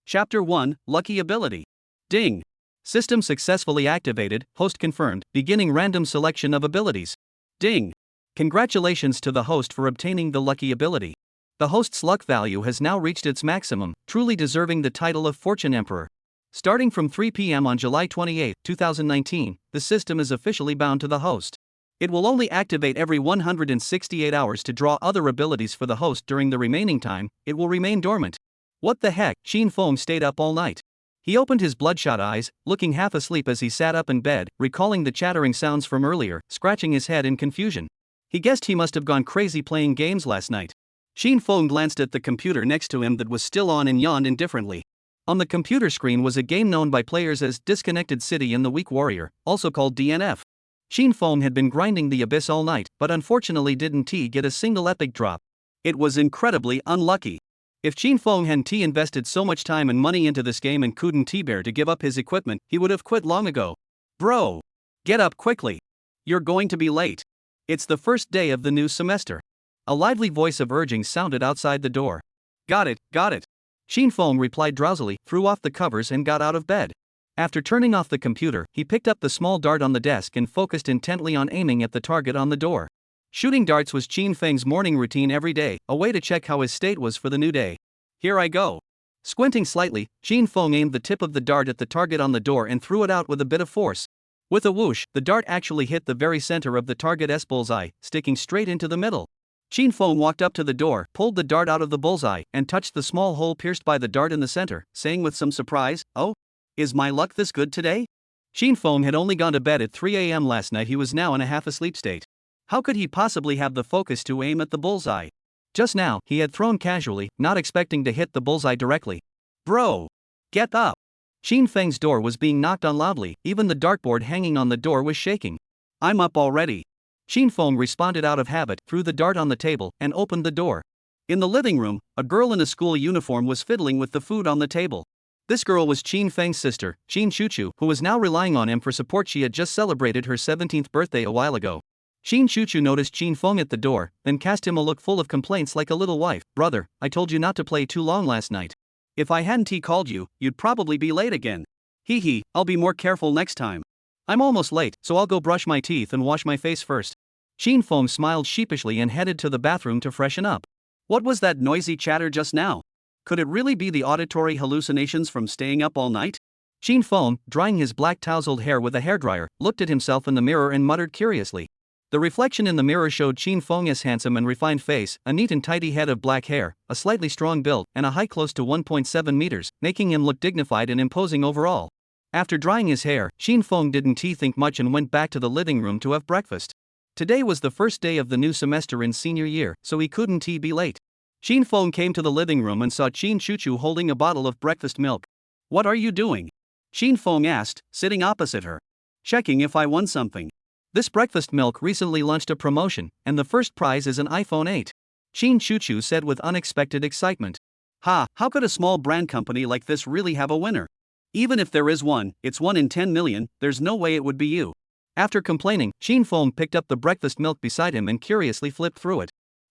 Chapter 1, Lucky Ability. Ding. System successfully activated, host confirmed, beginning random selection of abilities. Ding. Congratulations to the host for obtaining the lucky ability. The host's luck value has now reached its maximum, truly deserving the title of Fortune Emperor. Starting from 3 p.m. on July 28, 2019, the system is officially bound to the host. It will only activate every 168 hours to draw other abilities for the host. During the remaining time, it will remain dormant. What the heck? Shin Fong stayed up all night. He opened his bloodshot eyes, looking half asleep as he sat up in bed, recalling the chattering sounds from earlier, scratching his head in confusion. He guessed he must have gone crazy playing games last night. Shin Fong glanced at the computer next to him that was still on and yawned indifferently. On the computer screen was a game known by players as Disconnected City and the Weak Warrior, also called DNF. Shin Fong had been grinding the abyss all night, but unfortunately didn't get a single epic drop. It was incredibly unlucky. If Shin Fong hadn't invested so much time and money into this game and couldn't bear to give up his equipment, he would have quit long ago. Bro! Get up quickly! You're going to be late. It's the first day of the new semester. A lively voice of urging sounded outside the door. Got it. Shin Fong replied drowsily, threw off the covers and got out of bed. After turning off the computer, he picked up the small dart on the desk and focused intently on aiming at the target on the door. Shooting darts was Shin Feng's morning routine every day, a way to check how his state was for the new day. Here I go. Squinting slightly, Shin Feng aimed the tip of the dart at the target on the door and threw it out with a bit of force. With a whoosh, the dart actually hit the very center of the target's bullseye, sticking straight into the middle. Shin Feng walked up to the door, pulled the dart out of the bullseye, and touched the small hole pierced by the dart in the center, saying with some surprise, "Oh? Is my luck this good today?" Shin Feng had only gone to bed at 3 a.m. last night. He was now in a half-asleep state. How could he possibly have the focus to aim at the bullseye? Just now, he had thrown casually, not expecting to hit the bullseye directly. Bro! Get up! Shin Feng's door was being knocked on loudly, even the dartboard hanging on the door was shaking. I'm up already. Shin Feng responded out of habit, threw the dart on the table, and opened the door. In the living room, a girl in a school uniform was fiddling with the food on the table. This girl was Shin Feng's sister, Shin Chuchu, who was now relying on him for support. She had just celebrated her 17th birthday a while ago. Shin Chuchu noticed Shin Feng at the door, then cast him a look full of complaints like a little wife. Brother, I told you not to play too long last night. If I hadn't called you, you'd probably be late again. Hee, I'll be more careful next time. I'm almost late, so I'll go brush my teeth and wash my face first. Shin Feng smiled sheepishly and headed to the bathroom to freshen up. What was that noisy chatter just now? Could it really be the auditory hallucinations from staying up all night? Shin Feng, drying his black tousled hair with a hairdryer, looked at himself in the mirror and muttered curiously. The reflection in the mirror showed Shin Feng's handsome and refined face, a neat and tidy head of black hair, a slightly strong build, and a height close to 1.7 meters, making him look dignified and imposing overall. After drying his hair, Shin Feng didn't think much and went back to the living room to have breakfast. Today was the first day of the new semester in senior year, so he couldn't be late. Shin Feng came to the living room and saw Shin Chuchu holding a bottle of breakfast milk. What are you doing? Shin Feng asked, sitting opposite her. Checking if I won something. This breakfast milk recently launched a promotion, and the first prize is an iPhone 8. Shin Chuchu said with unexpected excitement. How could a small brand company like this really have a winner? Even if there is one, it's 1 in 10 million, there's no way it would be you. After complaining, Shin Feng picked up the breakfast milk beside him and curiously flipped through it.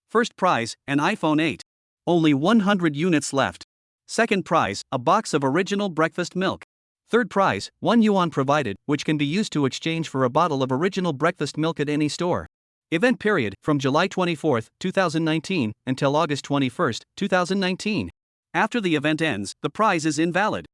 First prize, an iPhone 8. Only 100 units left. Second prize, a box of original breakfast milk. Third prize, 1 yuan provided, which can be used to exchange for a bottle of original breakfast milk at any store. Event period, from July 24, 2019, until August 21, 2019. After the event ends, the prize is invalid.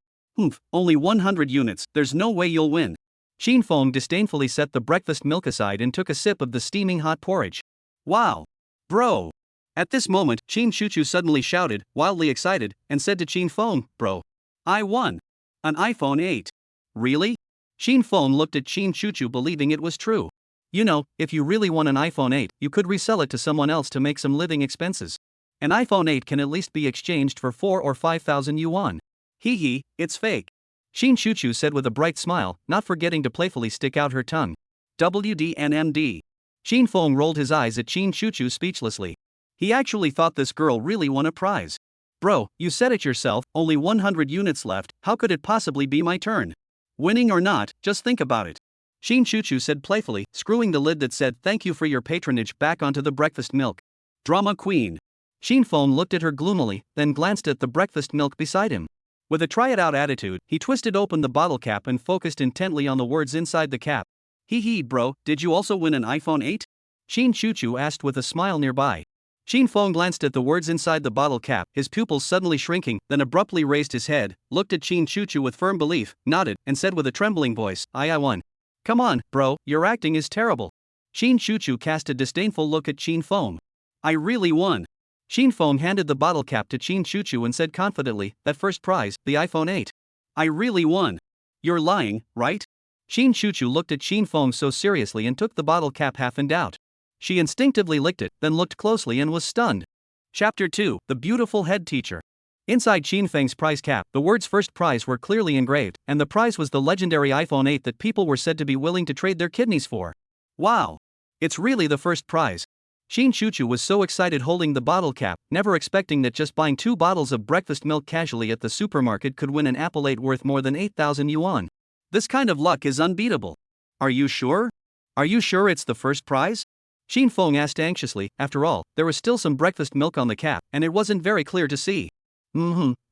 Only 100 units, there's no way you'll win. Shin Feng disdainfully set the breakfast milk aside and took a sip of the steaming hot porridge. Wow! Bro! At this moment, Shin Chuchu suddenly shouted, wildly excited, and said to Shin Feng, Bro! I won! An iPhone 8. Really? Shin Feng looked at Shin Chuchu believing it was true. You know, if you really won an iPhone 8, you could resell it to someone else to make some living expenses. An iPhone 8 can at least be exchanged for 4 or 5,000 yuan. Hee, it's fake. Shin Chuchu said with a bright smile, not forgetting to playfully stick out her tongue. WDNMD. Shin Feng rolled his eyes at Shin Chuchu speechlessly. He actually thought this girl really won a prize. Bro, you said it yourself, only 100 units left, how could it possibly be my turn? Winning or not, just think about it. Shin Chuchu said playfully, screwing the lid that said thank you for your patronage back onto the breakfast milk. Drama queen. Shin Feng looked at her gloomily, then glanced at the breakfast milk beside him. With a try-it-out attitude, he twisted open the bottle cap and focused intently on the words inside the cap. Hee hee, bro, did you also win an iPhone 8? Shin Chuchu asked with a smile nearby. Shin Feng glanced at the words inside the bottle cap, his pupils suddenly shrinking, then abruptly raised his head, looked at Shin Chuchu with firm belief, nodded, and said with a trembling voice, I won. Come on, bro, your acting is terrible. Shin Chuchu cast a disdainful look at Shin Feng. I really won. Shin Feng handed the bottle cap to Shin Chuchu and said confidently, that first prize, the iPhone 8. I really won. You're lying, right? Shin Chuchu looked at Shin Feng so seriously and took the bottle cap half in doubt. She instinctively licked it, then looked closely and was stunned. Chapter 2, The Beautiful Head Teacher. Inside Shin Feng's prize cap, the words first prize were clearly engraved, and the prize was the legendary iPhone 8 that people were said to be willing to trade their kidneys for. Wow! It's really the first prize. Shin Chuchu was so excited holding the bottle cap, never expecting that just buying 2 bottles of breakfast milk casually at the supermarket could win an Apple 8 worth more than 8,000 yuan. This kind of luck is unbeatable. Are you sure? Are you sure it's the first prize? Shin Feng asked anxiously. After all, there was still some breakfast milk on the cap, and it wasn't very clear to see.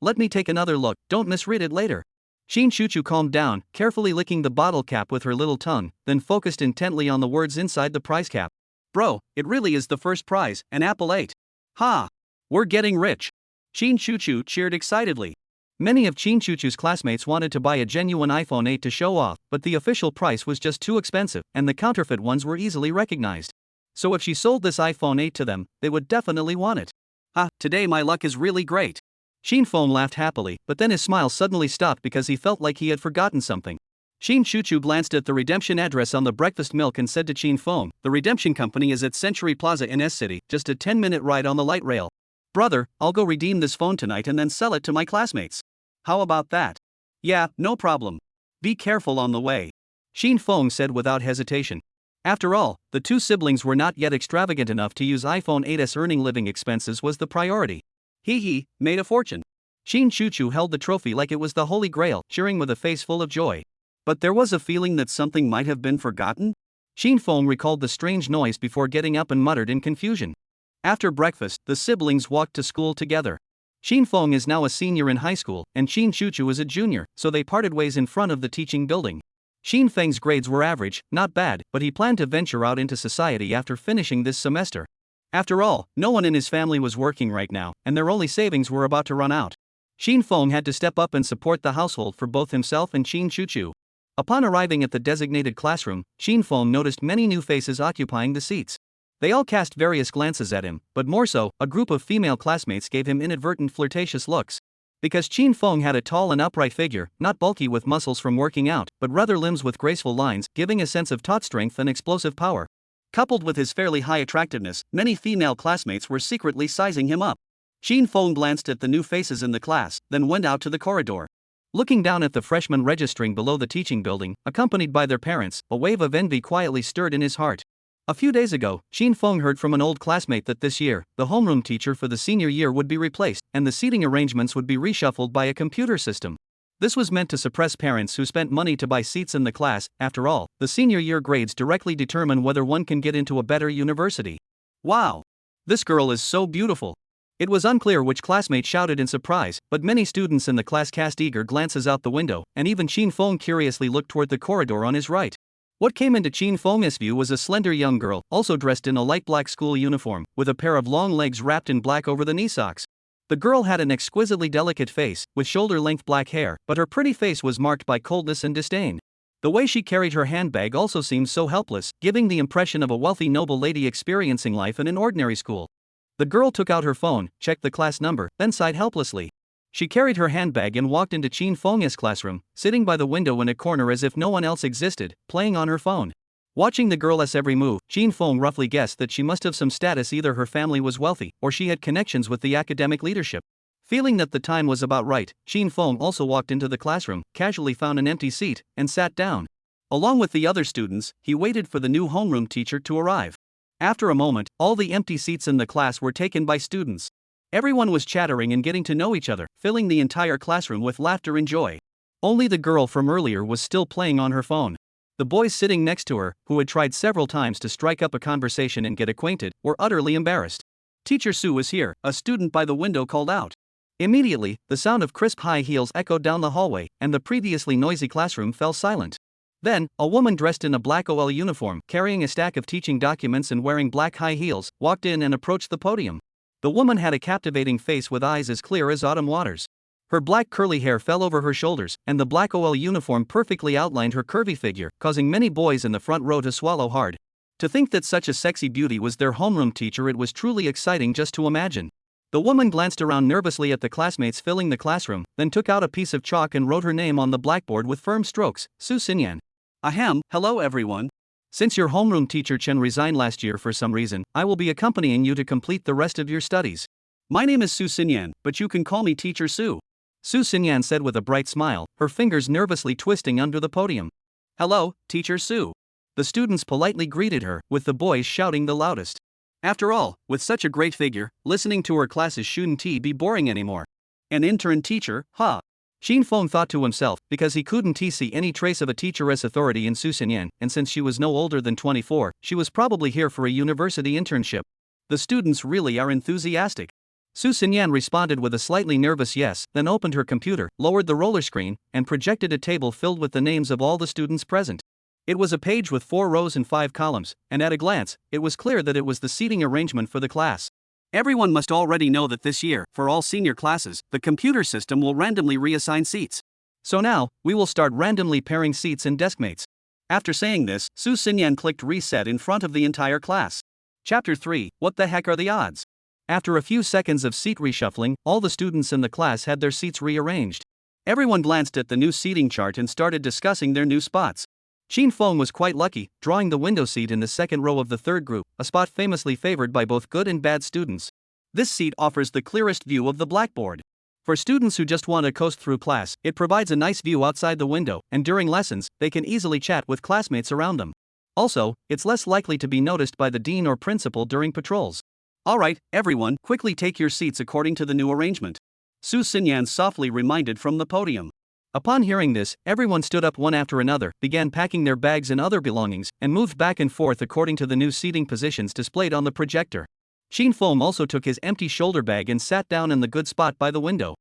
Let me take another look, don't misread it later. Shin Chuchu calmed down, carefully licking the bottle cap with her little tongue, then focused intently on the words inside the prize cap. Bro, it really is the first prize, an Apple 8. Ha! We're getting rich. Shin Chuchu cheered excitedly. Many of Shin Chuchu's classmates wanted to buy a genuine iPhone 8 to show off, but the official price was just too expensive, and the counterfeit ones were easily recognized. So if she sold this iPhone 8 to them, they would definitely want it. Today my luck is really great. Shin Feng laughed happily, but then his smile suddenly stopped because he felt like he had forgotten something. Shin Chuchu glanced at the redemption address on the breakfast milk and said to Shin Feng, the redemption company is at Century Plaza in S-City, just a 10-minute ride on the light rail. Brother, I'll go redeem this phone tonight and then sell it to my classmates. How about that? Yeah, no problem. Be careful on the way. Shin Feng said without hesitation. After all, the 2 siblings were not yet extravagant enough to use iPhone 8's earning living expenses was the priority. He made a fortune. Shin Chuchu held the trophy like it was the holy grail, cheering with a face full of joy. But there was a feeling that something might have been forgotten. Shin Feng recalled the strange noise before getting up and muttered in confusion. After breakfast, the siblings walked to school together. Shin Feng is now a senior in high school, and Shin Chuchu is a junior, so they parted ways in front of the teaching building. Shin Feng's grades were average, not bad, but he planned to venture out into society after finishing this semester. After all, no one in his family was working right now, and their only savings were about to run out. Shin Feng had to step up and support the household for both himself and Shin Chuchu. Upon arriving at the designated classroom, Shin Feng noticed many new faces occupying the seats. They all cast various glances at him, but more so, a group of female classmates gave him inadvertent flirtatious looks. Because Shin Feng had a tall and upright figure, not bulky with muscles from working out, but rather limbs with graceful lines, giving a sense of taut strength and explosive power. Coupled with his fairly high attractiveness, many female classmates were secretly sizing him up. Shin Feng glanced at the new faces in the class, then went out to the corridor. Looking down at the freshmen registering below the teaching building, accompanied by their parents, a wave of envy quietly stirred in his heart. A few days ago, Shin Feng heard from an old classmate that this year, the homeroom teacher for the senior year would be replaced, and the seating arrangements would be reshuffled by a computer system. This was meant to suppress parents who spent money to buy seats in the class. After all, the senior year grades directly determine whether one can get into a better university. Wow! This girl is so beautiful. It was unclear which classmate shouted in surprise, but many students in the class cast eager glances out the window, and even Shin Feng curiously looked toward the corridor on his right. What came into Shin Feng's view was a slender young girl, also dressed in a light black school uniform, with a pair of long legs wrapped in black over the knee socks. The girl had an exquisitely delicate face, with shoulder-length black hair, but her pretty face was marked by coldness and disdain. The way she carried her handbag also seemed so helpless, giving the impression of a wealthy noble lady experiencing life in an ordinary school. The girl took out her phone, checked the class number, then sighed helplessly. She carried her handbag and walked into Shin Feng's classroom, sitting by the window in a corner as if no one else existed, playing on her phone. Watching the girl's every move, Shin Feng roughly guessed that she must have some status. Either her family was wealthy, or she had connections with the academic leadership. Feeling that the time was about right, Shin Feng also walked into the classroom, casually found an empty seat, and sat down. Along with the other students, he waited for the new homeroom teacher to arrive. After a moment, all the empty seats in the class were taken by students. Everyone was chattering and getting to know each other, filling the entire classroom with laughter and joy. Only the girl from earlier was still playing on her phone. The boys sitting next to her, who had tried several times to strike up a conversation and get acquainted, were utterly embarrassed. Teacher Sue is here, a student by the window called out. Immediately, the sound of crisp high heels echoed down the hallway, and the previously noisy classroom fell silent. Then, a woman dressed in a black OL uniform, carrying a stack of teaching documents and wearing black high heels, walked in and approached the podium. The woman had a captivating face with eyes as clear as autumn waters. Her black curly hair fell over her shoulders, and the black OL uniform perfectly outlined her curvy figure, causing many boys in the front row to swallow hard. To think that such a sexy beauty was their homeroom teacher, it was truly exciting just to imagine. The woman glanced around nervously at the classmates filling the classroom, then took out a piece of chalk and wrote her name on the blackboard with firm strokes, Su Xinyan. Ahem, hello everyone. Since your homeroom teacher Chen resigned last year for some reason, I will be accompanying you to complete the rest of your studies. My name is Su Xinyan, but you can call me Teacher Su. Su Xinyan said with a bright smile, her fingers nervously twisting under the podium. Hello, Teacher Su. The students politely greeted her, with the boys shouting the loudest. After all, with such a great figure, listening to her classes shouldn't be boring anymore. An intern teacher, huh? Xin Feng thought to himself, because he couldn't see any trace of a teacheress authority in Su Xinyan, and since she was no older than 24, she was probably here for a university internship. The students really are enthusiastic. Su Xinyan responded with a slightly nervous yes, then opened her computer, lowered the roller screen, and projected a table filled with the names of all the students present. It was a page with 4 rows and 5 columns, and at a glance, it was clear that it was the seating arrangement for the class. Everyone must already know that this year, for all senior classes, the computer system will randomly reassign seats. So now, we will start randomly pairing seats and deskmates. After saying this, Su Xinyan clicked reset in front of the entire class. Chapter 3, What the heck are the odds? After a few seconds of seat reshuffling, all the students in the class had their seats rearranged. Everyone glanced at the new seating chart and started discussing their new spots. Xin Feng was quite lucky, drawing the window seat in the second row of the third group, a spot famously favored by both good and bad students. This seat offers the clearest view of the blackboard. For students who just want to coast through class, it provides a nice view outside the window, and during lessons, they can easily chat with classmates around them. Also, it's less likely to be noticed by the dean or principal during patrols. Alright, everyone, quickly take your seats according to the new arrangement. Su Xinyan softly reminded from the podium. Upon hearing this, everyone stood up one after another, began packing their bags and other belongings, and moved back and forth according to the new seating positions displayed on the projector. Xin Feng also took his empty shoulder bag and sat down in the good spot by the window.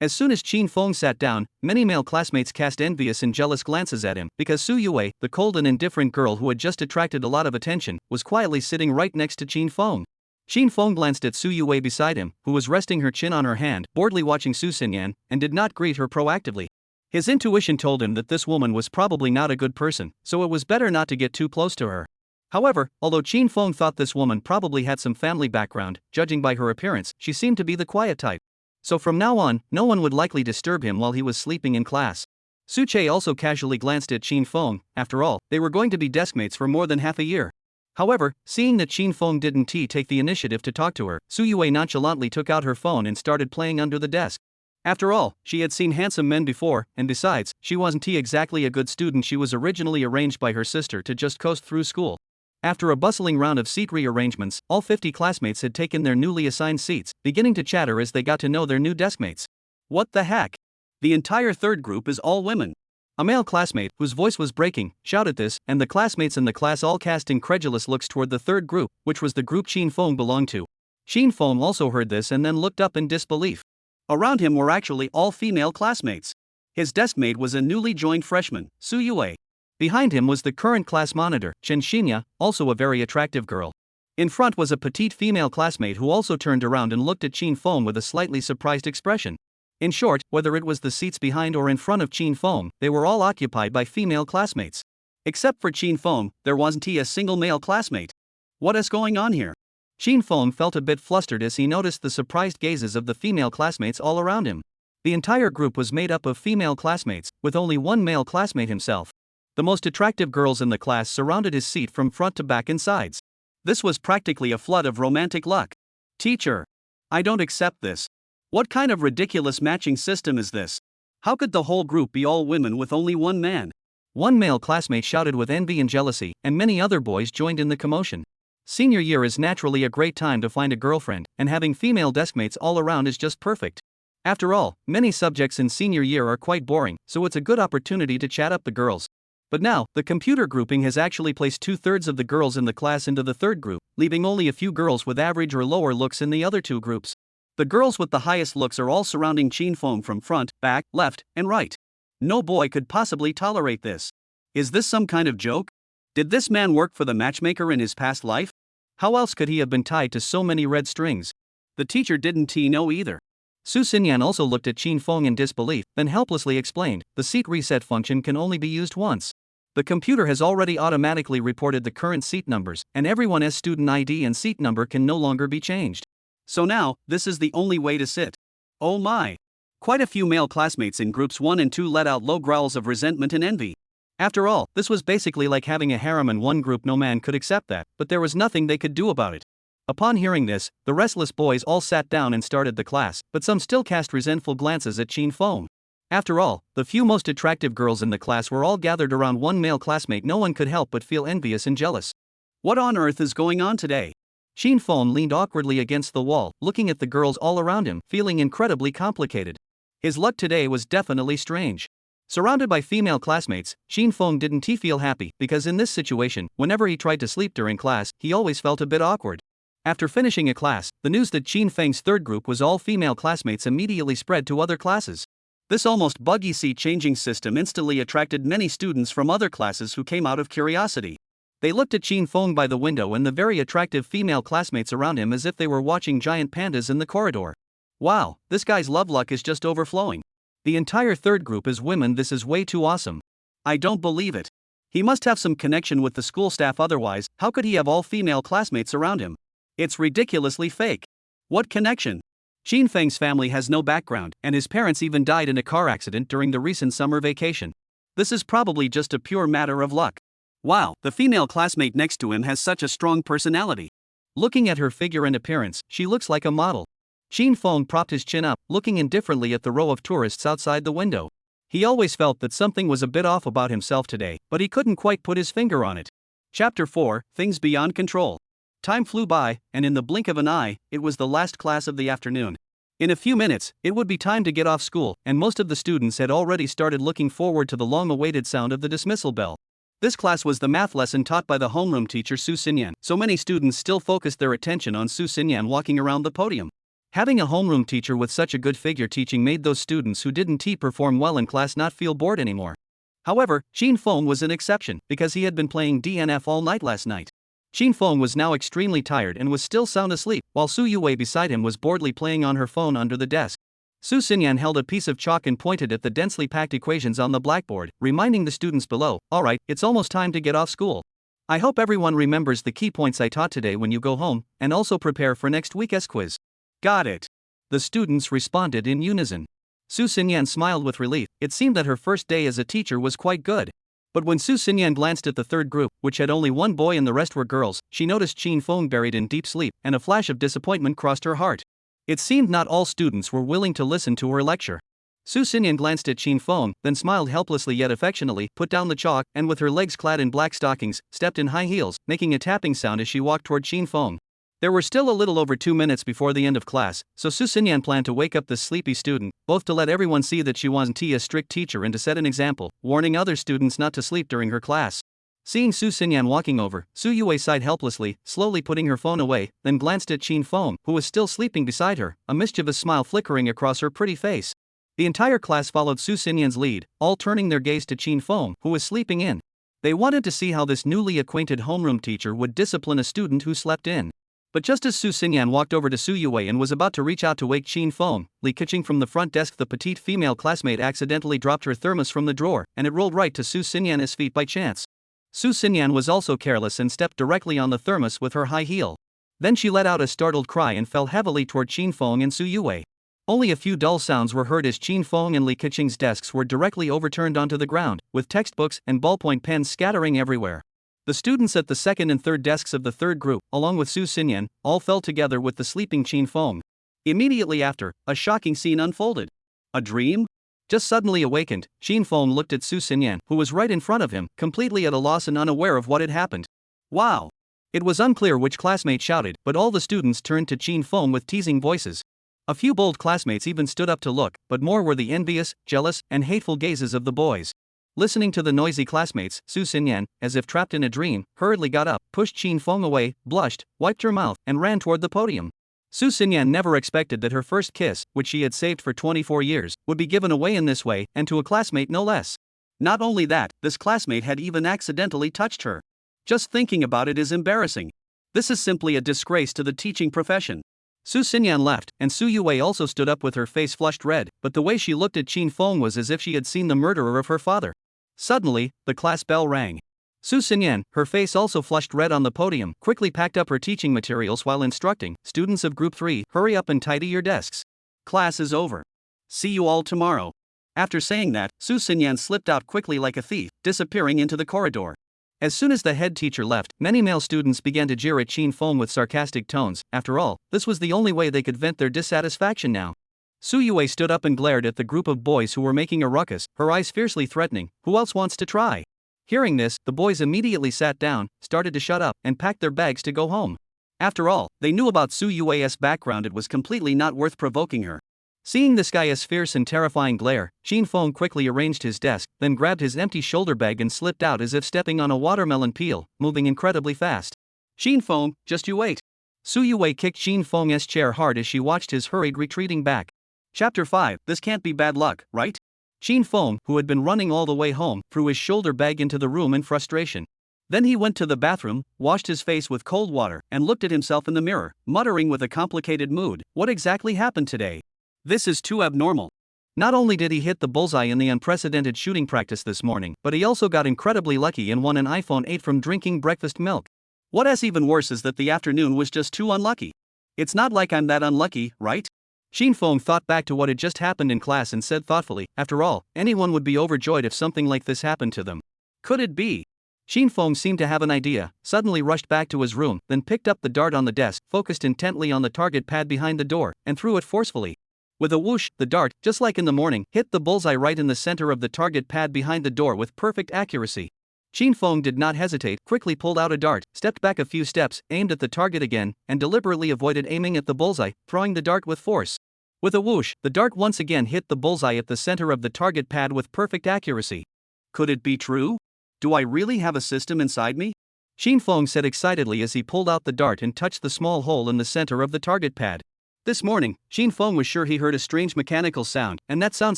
As soon as Xin Feng sat down, many male classmates cast envious and jealous glances at him, because Su Yue, the cold and indifferent girl who had just attracted a lot of attention, was quietly sitting right next to Xin Feng. Xin Feng glanced at Su Yue beside him, who was resting her chin on her hand, boredly watching Su Xinyan, and did not greet her proactively. His intuition told him that this woman was probably not a good person, so it was better not to get too close to her. However, although Xin Feng thought this woman probably had some family background, judging by her appearance, she seemed to be the quiet type. So from now on, no one would likely disturb him while he was sleeping in class. Su Che also casually glanced at Xin Feng. After all, they were going to be deskmates for more than half a year. However, seeing that Xin Feng didn't take the initiative to talk to her, Su Yue nonchalantly took out her phone and started playing under the desk. After all, she had seen handsome men before, and besides, she wasn't exactly a good student. She was originally arranged by her sister to just coast through school. After a bustling round of seat rearrangements, all 50 classmates had taken their newly assigned seats, beginning to chatter as they got to know their new deskmates. What the heck? The entire third group is all women. A male classmate, whose voice was breaking, shouted this, and the classmates in the class all cast incredulous looks toward the third group, which was the group Xin Feng belonged to. Xin Feng also heard this and then looked up in disbelief. Around him were actually all female classmates. His deskmate was a newly joined freshman, Su Yue. Behind him was the current class monitor, Chen Xinya, also a very attractive girl. In front was a petite female classmate who also turned around and looked at Xin Feng with a slightly surprised expression. In short, whether it was the seats behind or in front of Xin Feng, they were all occupied by female classmates. Except for Xin Feng, there wasn't a single male classmate. What is going on here? Xin Feng felt a bit flustered as he noticed the surprised gazes of the female classmates all around him. The entire group was made up of female classmates, with only one male classmate himself. The most attractive girls in the class surrounded his seat from front to back and sides. This was practically a flood of romantic luck. Teacher, I don't accept this. What kind of ridiculous matching system is this? How could the whole group be all women with only one man? One male classmate shouted with envy and jealousy, and many other boys joined in the commotion. Senior year is naturally a great time to find a girlfriend, and having female deskmates all around is just perfect. After all, many subjects in senior year are quite boring, so it's a good opportunity to chat up the girls. But now, the computer grouping has actually placed 2/3 of the girls in the class into the third group, leaving only a few girls with average or lower looks in the other two groups. The girls with the highest looks are all surrounding Chin Feng from front, back, left, and right. No boy could possibly tolerate this. Is this some kind of joke? Did this man work for the matchmaker in his past life? How else could he have been tied to so many red strings? The teacher didn't know either. Su Xinyan also looked at Chin Feng in disbelief, then helplessly explained, the seat reset function can only be used once. The computer has already automatically reported the current seat numbers, and everyone's student ID and seat number can no longer be changed. So now, this is the only way to sit. Oh my! Quite a few male classmates in groups 1 and 2 let out low growls of resentment and envy. After all, this was basically like having a harem in one group. No man could accept that, but there was nothing they could do about it. Upon hearing this, the restless boys all sat down and started the class, but some still cast resentful glances at Chin Feng. After all, the few most attractive girls in the class were all gathered around one male classmate. No one could help but feel envious and jealous. What on earth is going on today? Chin Feng leaned awkwardly against the wall, looking at the girls all around him, feeling incredibly complicated. His luck today was definitely strange. Surrounded by female classmates, Chin Feng didn't feel happy, because in this situation, whenever he tried to sleep during class, he always felt a bit awkward. After finishing a class, the news that Chin Feng's third group was all female classmates immediately spread to other classes. This almost buggy seat-changing system instantly attracted many students from other classes who came out of curiosity. They looked at Chin Feng by the window and the very attractive female classmates around him as if they were watching giant pandas in the corridor. Wow, this guy's love luck is just overflowing. The entire third group is women. This is way too awesome. I don't believe it. He must have some connection with the school staff, otherwise, how could he have all female classmates around him? It's ridiculously fake. What connection? Chin Feng's family has no background, and his parents even died in a car accident during the recent summer vacation. This is probably just a pure matter of luck. Wow, the female classmate next to him has such a strong personality. Looking at her figure and appearance, she looks like a model. Chin Feng propped his chin up, looking indifferently at the row of tourists outside the window. He always felt that something was a bit off about himself today, but he couldn't quite put his finger on it. Chapter 4, Things Beyond Control. Time flew by, and in the blink of an eye, it was the last class of the afternoon. In a few minutes, it would be time to get off school, and most of the students had already started looking forward to the long-awaited sound of the dismissal bell. This class was the math lesson taught by the homeroom teacher Su Xinyan, so many students still focused their attention on Su Xinyan walking around the podium. Having a homeroom teacher with such a good figure teaching made those students who didn't perform well in class not feel bored anymore. However, Chin Feng was an exception, because he had been playing DNF all night last night. Chin Feng was now extremely tired and was still sound asleep, while Su Yue beside him was boredly playing on her phone under the desk. Su Xinyan held a piece of chalk and pointed at the densely packed equations on the blackboard, reminding the students below, alright, it's almost time to get off school. I hope everyone remembers the key points I taught today when you go home, and also prepare for next week's quiz. Got it. The students responded in unison. Su Xinyan smiled with relief. It seemed that her first day as a teacher was quite good. But when Su Xinyan glanced at the third group, which had only one boy and the rest were girls, she noticed Chin Feng buried in deep sleep, and a flash of disappointment crossed her heart. It seemed not all students were willing to listen to her lecture. Su Xinyan glanced at Chin Feng, then smiled helplessly yet affectionately, put down the chalk, and with her legs clad in black stockings, stepped in high heels, making a tapping sound as she walked toward Chin Feng. There were still a little over 2 minutes before the end of class, so Su Xinyan planned to wake up this sleepy student, both to let everyone see that she wasn't a strict teacher and to set an example, warning other students not to sleep during her class. Seeing Su Xinyan walking over, Su Yue sighed helplessly, slowly putting her phone away, then glanced at Chin Feng, who was still sleeping beside her, a mischievous smile flickering across her pretty face. The entire class followed Su Xinyan's lead, all turning their gaze to Chin Feng, who was sleeping in. They wanted to see how this newly acquainted homeroom teacher would discipline a student who slept in. But just as Su Xinyan walked over to Su Yue and was about to reach out to wake Chin Feng, Li Keqing from the front desk, the petite female classmate accidentally dropped her thermos from the drawer, and it rolled right to Su Xinyan's feet by chance. Su Xinyan was also careless and stepped directly on the thermos with her high heel. Then she let out a startled cry and fell heavily toward Chin Feng and Su Yue. Only a few dull sounds were heard as Chin Feng and Li Keqing's desks were directly overturned onto the ground, with textbooks and ballpoint pens scattering everywhere. The students at the second and third desks of the third group, along with Su Xinyan, all fell together with the sleeping Chin Feng. Immediately after, a shocking scene unfolded. A dream? Just suddenly awakened, Chin Feng looked at Su Xinyan, who was right in front of him, completely at a loss and unaware of what had happened. Wow! It was unclear which classmate shouted, but all the students turned to Chin Feng with teasing voices. A few bold classmates even stood up to look, but more were the envious, jealous, and hateful gazes of the boys. Listening to the noisy classmates, Su Xinyan, as if trapped in a dream, hurriedly got up, pushed Chin Feng away, blushed, wiped her mouth, and ran toward the podium. Su Xinyan never expected that her first kiss, which she had saved for 24 years, would be given away in this way, and to a classmate no less. Not only that, this classmate had even accidentally touched her. Just thinking about it is embarrassing. This is simply a disgrace to the teaching profession. Su Xinyan left, and Su Yue also stood up with her face flushed red, but the way she looked at Qin Feng was as if she had seen the murderer of her father. Suddenly, the class bell rang. Su Xinyan, her face also flushed red on the podium, quickly packed up her teaching materials while instructing, "Students of Group 3, hurry up and tidy your desks. Class is over. See you all tomorrow." After saying that, Su Xinyan slipped out quickly like a thief, disappearing into the corridor. As soon as the head teacher left, many male students began to jeer at Qin Feng with sarcastic tones. After all, this was the only way they could vent their dissatisfaction now. Su Yue stood up and glared at the group of boys who were making a ruckus, her eyes fiercely threatening. "Who else wants to try?" Hearing this, the boys immediately sat down, started to shut up, and packed their bags to go home. After all, they knew about Su Yue's background. It was completely not worth provoking her. Seeing this guy's fierce and terrifying glare, Qin Feng quickly arranged his desk, then grabbed his empty shoulder bag and slipped out as if stepping on a watermelon peel, moving incredibly fast. "Qin Feng, just you wait." Su Yue kicked Qin Feng's chair hard as she watched his hurried retreating back. Chapter 5. This can't be bad luck, right? Qin Feng, who had been running all the way home, threw his shoulder bag into the room in frustration. Then he went to the bathroom, washed his face with cold water, and looked at himself in the mirror, muttering with a complicated mood, "What exactly happened today? This is too abnormal." Not only did he hit the bullseye in the unprecedented shooting practice this morning, but he also got incredibly lucky and won an iPhone 8 from drinking breakfast milk. What is even worse is that the afternoon was just too unlucky. It's not like I'm that unlucky, right? Qin Feng thought back to what had just happened in class and said thoughtfully, "After all, anyone would be overjoyed if something like this happened to them." Could it be? Qin Feng seemed to have an idea, suddenly rushed back to his room, then picked up the dart on the desk, focused intently on the target pad behind the door, and threw it forcefully. With a whoosh, the dart, just like in the morning, hit the bullseye right in the center of the target pad behind the door with perfect accuracy. Qin Feng did not hesitate, quickly pulled out a dart, stepped back a few steps, aimed at the target again, and deliberately avoided aiming at the bullseye, throwing the dart with force. With a whoosh, the dart once again hit the bullseye at the center of the target pad with perfect accuracy. Could it be true? Do I really have a system inside me? Qin Feng said excitedly as he pulled out the dart and touched the small hole in the center of the target pad. This morning, Qin Feng was sure he heard a strange mechanical sound, and that sound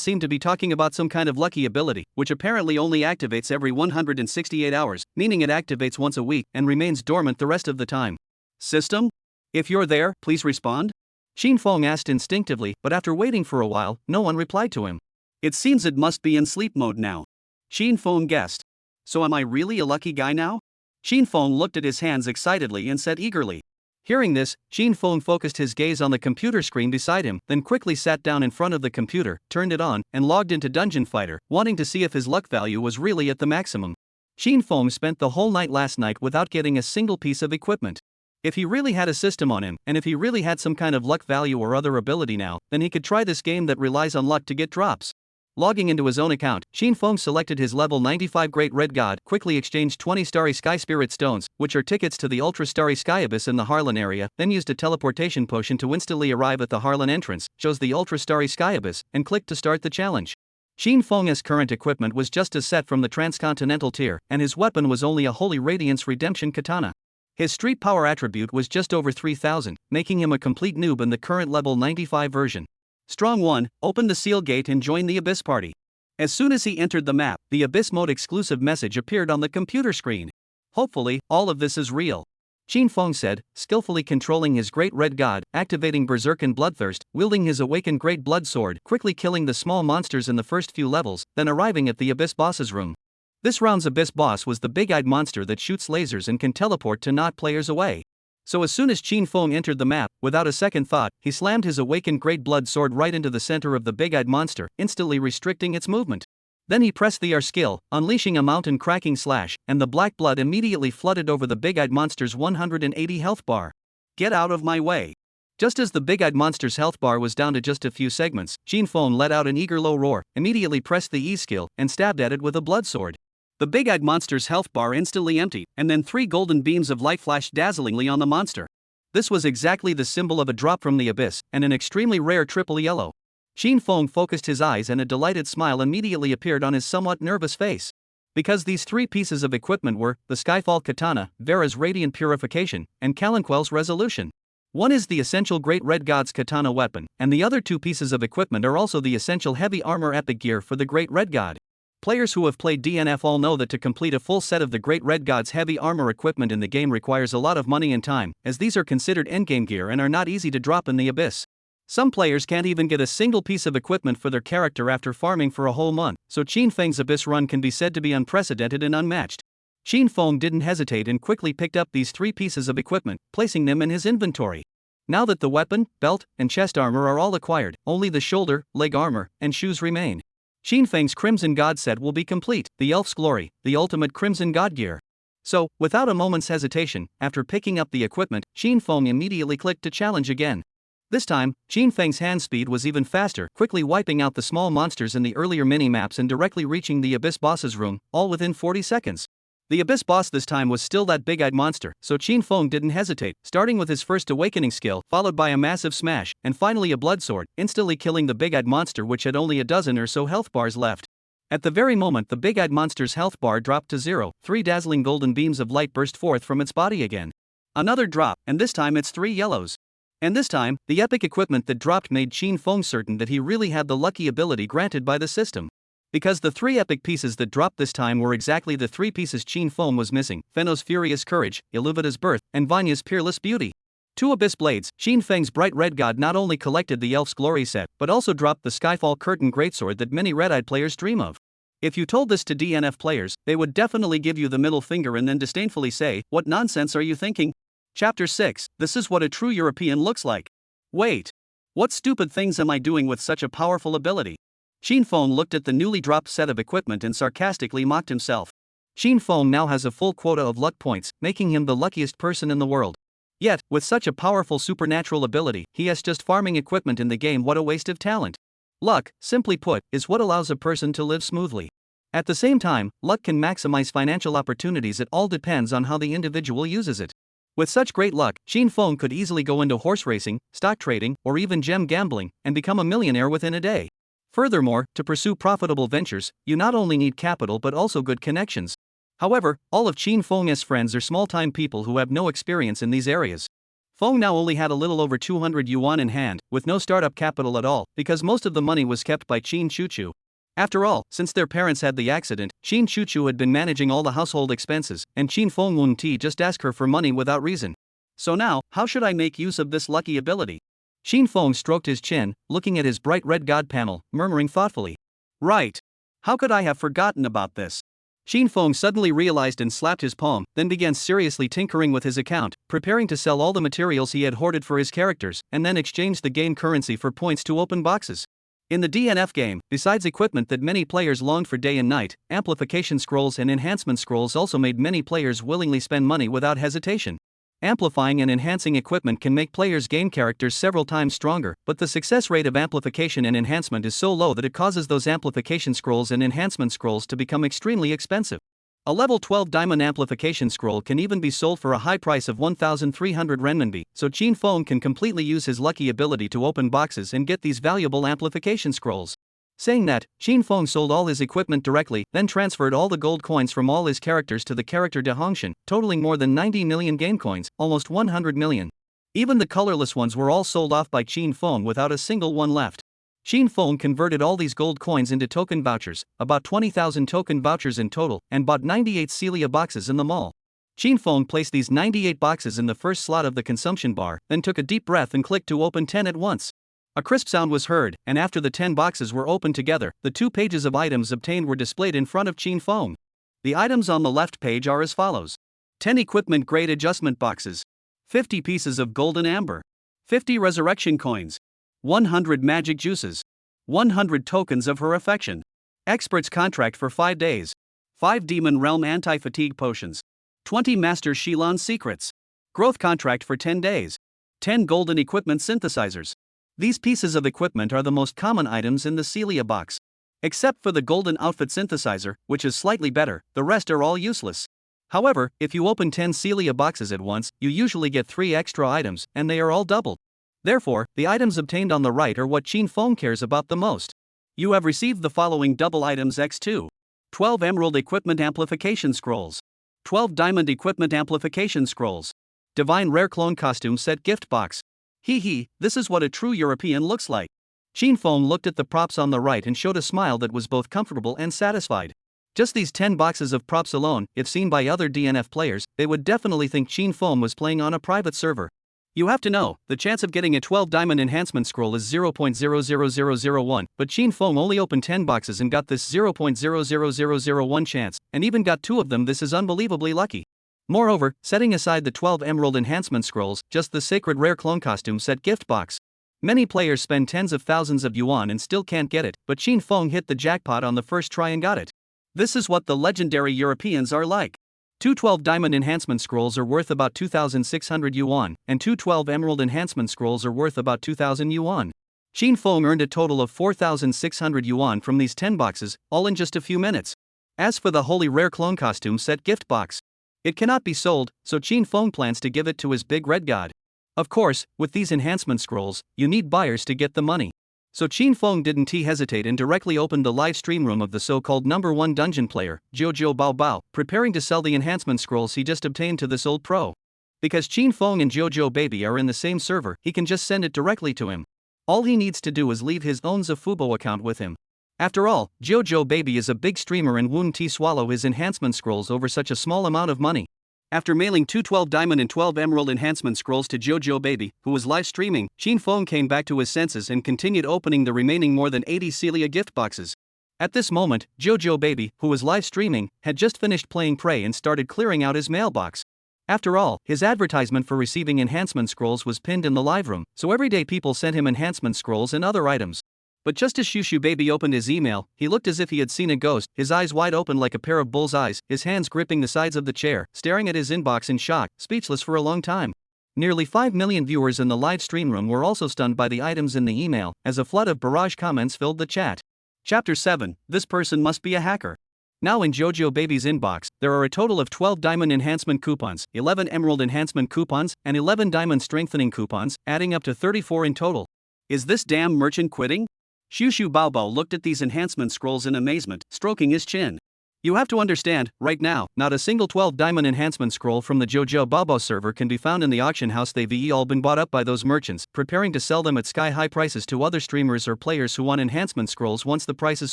seemed to be talking about some kind of lucky ability, which apparently only activates every 168 hours, meaning it activates once a week and remains dormant the rest of the time. System? If you're there, please respond? Qin Feng asked instinctively, but after waiting for a while, no one replied to him. It seems it must be in sleep mode now. Qin Feng guessed. So am I really a lucky guy now? Qin Feng looked at his hands excitedly and said eagerly. Hearing this, Qin Feng focused his gaze on the computer screen beside him, then quickly sat down in front of the computer, turned it on, and logged into Dungeon Fighter, wanting to see if his luck value was really at the maximum. Qin Feng spent the whole night last night without getting a single piece of equipment. If he really had a system on him, and if he really had some kind of luck value or other ability now, then he could try this game that relies on luck to get drops. Logging into his own account, Qin Feng selected his level 95 Great Red God, quickly exchanged 20 Starry Sky Spirit Stones, which are tickets to the Ultra Starry Sky Abyss in the Harlan area, then used a teleportation potion to instantly arrive at the Harlan entrance, chose the Ultra Starry Sky Abyss, and clicked to start the challenge. Qin Feng's current equipment was just a set from the Transcontinental tier, and his weapon was only a Holy Radiance Redemption Katana. His street power attribute was just over 3000, making him a complete noob in the current level 95 version. Strong 1, open the seal gate and join the Abyss party. As soon as he entered the map, the Abyss mode exclusive message appeared on the computer screen. Hopefully, all of this is real. Qin Feng said, skillfully controlling his Great Red God, activating Berserk and Bloodthirst, wielding his awakened Great Blood Sword, quickly killing the small monsters in the first few levels, then arriving at the Abyss boss's room. This round's Abyss boss was the big-eyed monster that shoots lasers and can teleport to knock players away. So as soon as Qin Feng entered the map, without a second thought, he slammed his awakened Great Blood Sword right into the center of the big-eyed monster, instantly restricting its movement. Then he pressed the R skill, unleashing a mountain-cracking slash, and the black blood immediately flooded over the big-eyed monster's 180 health bar. Get out of my way. Just as the big-eyed monster's health bar was down to just a few segments, Qin Feng let out an eager low roar, immediately pressed the E skill, and stabbed at it with a blood sword. The big-eyed monster's health bar instantly emptied, and then 3 golden beams of light flashed dazzlingly on the monster. This was exactly the symbol of a drop from the abyss, and an extremely rare triple yellow. Qin Feng focused his eyes and a delighted smile immediately appeared on his somewhat nervous face. Because these 3 pieces of equipment were, the Skyfall Katana, Vera's Radiant Purification, and Kalanquel's Resolution. One is the essential Great Red God's katana weapon, and the other two pieces of equipment are also the essential heavy armor epic gear for the Great Red God. Players who have played DNF all know that to complete a full set of the Great Red God's heavy armor equipment in the game requires a lot of money and time, as these are considered endgame gear and are not easy to drop in the abyss. Some players can't even get a single piece of equipment for their character after farming for a whole month, so Qin Feng's abyss run can be said to be unprecedented and unmatched. Qin Feng didn't hesitate and quickly picked up these three pieces of equipment, placing them in his inventory. Now that the weapon, belt, and chest armor are all acquired, only the shoulder, leg armor, and shoes remain. Qin Feng's Crimson God set will be complete, the Elf's Glory, the ultimate Crimson God gear. So, without a moment's hesitation, after picking up the equipment, Qin Feng immediately clicked to challenge again. This time, Qin Feng's hand speed was even faster, quickly wiping out the small monsters in the earlier mini-maps and directly reaching the Abyss boss's room, all within 40 seconds. The Abyss boss this time was still that big-eyed monster, so Qin Feng didn't hesitate, starting with his first awakening skill, followed by a massive smash, and finally a blood sword, instantly killing the big-eyed monster which had only a dozen or so health bars left. At the very moment the big-eyed monster's health bar dropped to 0, 3 dazzling golden beams of light burst forth from its body again. Another drop, and this time it's 3 yellows. And this time, the epic equipment that dropped made Qin Feng certain that he really had the lucky ability granted by the system. Because the 3 epic pieces that dropped this time were exactly the 3 pieces Qin Feng was missing: Fenno's furious courage, Iluvita's birth, and Vanya's peerless beauty. 2 abyss blades. Qin Feng's bright red god not only collected the Elf's Glory set, but also dropped the Skyfall Curtain greatsword that many red-eyed players dream of. If you told this to DNF players, they would definitely give you the middle finger and then disdainfully say, "What nonsense are you thinking?" Chapter 6. This is what a true European looks like. Wait. What stupid things am I doing with such a powerful ability? Qin Feng looked at the newly dropped set of equipment and sarcastically mocked himself. Qin Feng now has a full quota of luck points, making him the luckiest person in the world. Yet, with such a powerful supernatural ability, he is just farming equipment in the game. What a waste of talent. Luck, simply put, is what allows a person to live smoothly. At the same time, luck can maximize financial opportunities. It all depends on how the individual uses it. With such great luck, Qin Feng could easily go into horse racing, stock trading, or even gem gambling, and become a millionaire within a day. Furthermore, to pursue profitable ventures, you not only need capital but also good connections. However, all of Qin Feng's friends are small-time people who have no experience in these areas. Feng now only had a little over 200 yuan in hand, with no startup capital at all, because most of the money was kept by Qin Chuchu. After all, since their parents had the accident, Qin Chuchu had been managing all the household expenses, and Qin Feng Wunti just asked her for money without reason. So now, how should I make use of this lucky ability? Qin Feng stroked his chin, looking at his bright red god panel, murmuring thoughtfully. Right. How could I have forgotten about this? Qin Feng suddenly realized and slapped his palm, then began seriously tinkering with his account, preparing to sell all the materials he had hoarded for his characters, and then exchange the gained currency for points to open boxes. In the DNF game, besides equipment that many players longed for day and night, amplification scrolls and enhancement scrolls also made many players willingly spend money without hesitation. Amplifying and enhancing equipment can make players' game characters several times stronger, but the success rate of amplification and enhancement is so low that it causes those amplification scrolls and enhancement scrolls to become extremely expensive. A level 12 diamond amplification scroll can even be sold for a high price of 1,300 renminbi, so Qin Feng can completely use his lucky ability to open boxes and get these valuable amplification scrolls. Saying that, Qin Feng sold all his equipment directly, then transferred all the gold coins from all his characters to the character de Hongshan, totaling more than 90 million game coins, almost 100 million. Even the colorless ones were all sold off by Qin Feng without a single one left. Qin Feng converted all these gold coins into token vouchers, about 20,000 token vouchers in total, and bought 98 Celia boxes in the mall. Qin Feng placed these 98 boxes in the first slot of the consumption bar, then took a deep breath and clicked to open 10 at once. A crisp sound was heard, and after the 10 boxes were opened together, the 2 pages of items obtained were displayed in front of Qin Feng. The items on the left page are as follows: 10 equipment grade adjustment boxes, 50 pieces of golden amber, 50 resurrection coins, 100 magic juices, 100 tokens of her affection, expert's contract for 5 days, 5 demon realm anti-fatigue potions, 20 master Shilon secrets, growth contract for 10 days, 10 golden equipment synthesizers. These pieces of equipment are the most common items in the Celia box. Except for the golden outfit synthesizer, which is slightly better, the rest are all useless. However, if you open 10 Celia boxes at once, you usually get 3 extra items, and they are all doubled. Therefore, the items obtained on the right are what Qin Feng cares about the most. You have received the following double items x2. 12 emerald equipment amplification scrolls. 12 diamond equipment amplification scrolls. Divine Rare Clone Costume Set Gift Box. Hee hee, this is what a true European looks like. Chin Fong looked at the props on the right and showed a smile that was both comfortable and satisfied. Just these 10 boxes of props alone, if seen by other DNF players, they would definitely think Chin Fong was playing on a private server. You have to know, the chance of getting a 12 diamond enhancement scroll is 0.00001, but Chin Fong only opened 10 boxes and got this 0.00001 chance, and even got 2 of them. This is unbelievably lucky. Moreover, setting aside the 12 emerald enhancement scrolls, just the sacred rare clone costume set gift box. Many players spend tens of thousands of yuan and still can't get it, but Chin Fong hit the jackpot on the first try and got it. This is what the legendary Europeans are like. 2 12 diamond enhancement scrolls are worth about 2,600 yuan, and 2 12 emerald enhancement scrolls are worth about 2,000 yuan. Chin Fong earned a total of 4,600 yuan from these 10 boxes, all in just a few minutes. As for the holy rare clone costume set gift box, it cannot be sold, so Chin Fong plans to give it to his big red god. Of course, with these enhancement scrolls, you need buyers to get the money. So Chin Fong didn't hesitate and directly opened the live stream room of the so-called #1 dungeon player, Jojo Bao Bao, preparing to sell the enhancement scrolls he just obtained to this old pro. Because Chin Fong and Jojo Baby are in the same server, he can just send it directly to him. All he needs to do is leave his own Zafubo account with him. After all, Jojo Baby is a big streamer and wouldn't he swallow his enhancement scrolls over such a small amount of money. After mailing 2 12 diamond and 12 emerald enhancement scrolls to Jojo Baby, who was live streaming, Chin Fong came back to his senses and continued opening the remaining more than 80 Celia gift boxes. At this moment, Jojo Baby, who was live streaming, had just finished playing Prey and started clearing out his mailbox. After all, his advertisement for receiving enhancement scrolls was pinned in the live room, so everyday people sent him enhancement scrolls and other items. But just as Shushu Baby opened his email, he looked as if he had seen a ghost, his eyes wide open like a pair of bull's eyes, his hands gripping the sides of the chair, staring at his inbox in shock, speechless for a long time. Nearly 5 million viewers in the live stream room were also stunned by the items in the email, as a flood of barrage comments filled the chat. Chapter 7, This person must be a hacker. Now in Jojo Baby's inbox, there are a total of 12 diamond enhancement coupons, 11 emerald enhancement coupons, and 11 diamond strengthening coupons, adding up to 34 in total. Is this damn merchant quitting? Shushu Baobao looked at these enhancement scrolls in amazement, stroking his chin. You have to understand, right now, not a single 12 diamond enhancement scroll from the Jojo Baobao server can be found in the auction house. They've all been bought up by those merchants, preparing to sell them at sky-high prices to other streamers or players who want enhancement scrolls once the prices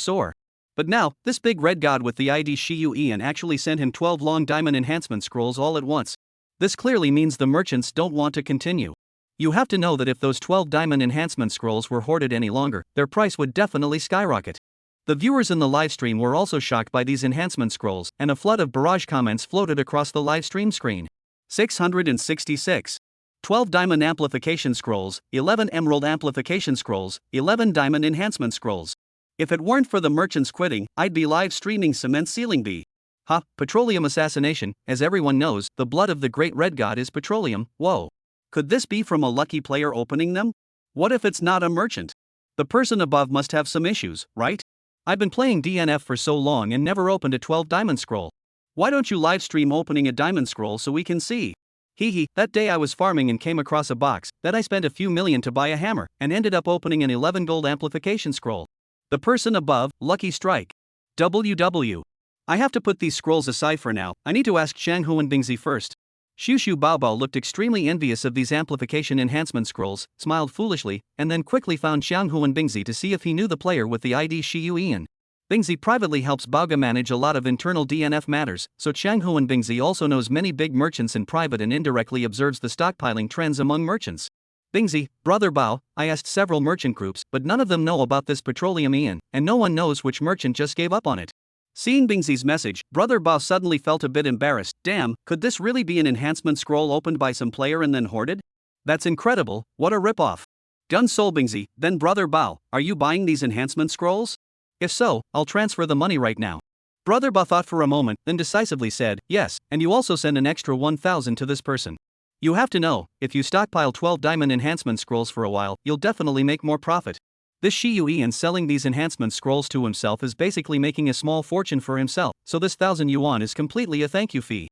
soar. But now, this big red god with the ID Shiyu Ian actually sent him 12 long diamond enhancement scrolls all at once. This clearly means the merchants don't want to continue. You have to know that if those 12 diamond enhancement scrolls were hoarded any longer, their price would definitely skyrocket. The viewers in the livestream were also shocked by these enhancement scrolls, and a flood of barrage comments floated across the livestream screen. 666. 12 diamond amplification scrolls, 11 emerald amplification scrolls, 11 diamond enhancement scrolls. If it weren't for the merchants quitting, I'd be live streaming cement ceiling bee. Ha, petroleum assassination, as everyone knows, the blood of the great red god is petroleum. Whoa. Could this be from a lucky player opening them? What if it's not a merchant? The person above must have some issues, right? I've been playing DNF for so long and never opened a 12 diamond scroll. Why don't you live stream opening a diamond scroll so we can see? Hee, that day I was farming and came across a box, then I spent a few million to buy a hammer, and ended up opening an 11 gold amplification scroll. The person above, lucky strike. WW. I have to put these scrolls aside for now. I need to ask Shanghu and Bingzi first. Shushu Baobao looked extremely envious of these amplification enhancement scrolls, smiled foolishly, and then quickly found Xianghu and Bingzi to see if he knew the player with the ID Shiyu Ian. Bingzi privately helps Baoga manage a lot of internal DNF matters, so Xianghu and Bingzi also knows many big merchants in private and indirectly observes the stockpiling trends among merchants. Bingzi, brother Bao, I asked several merchant groups, but none of them know about this petroleum Ian, and no one knows which merchant just gave up on it. Seeing Bingzi's message, brother Bao suddenly felt a bit embarrassed. Damn, could this really be an enhancement scroll opened by some player and then hoarded? That's incredible, what a ripoff. Gun Soul Bingzi, then brother Bao, are you buying these enhancement scrolls? If so, I'll transfer the money right now. Brother Bao thought for a moment, then decisively said, yes, and you also send an extra 1,000 to this person. You have to know, if you stockpile 12 diamond enhancement scrolls for a while, you'll definitely make more profit. This Shiyu Ian selling these enhancement scrolls to himself is basically making a small fortune for himself, so this 1,000 yuan is completely a thank you fee.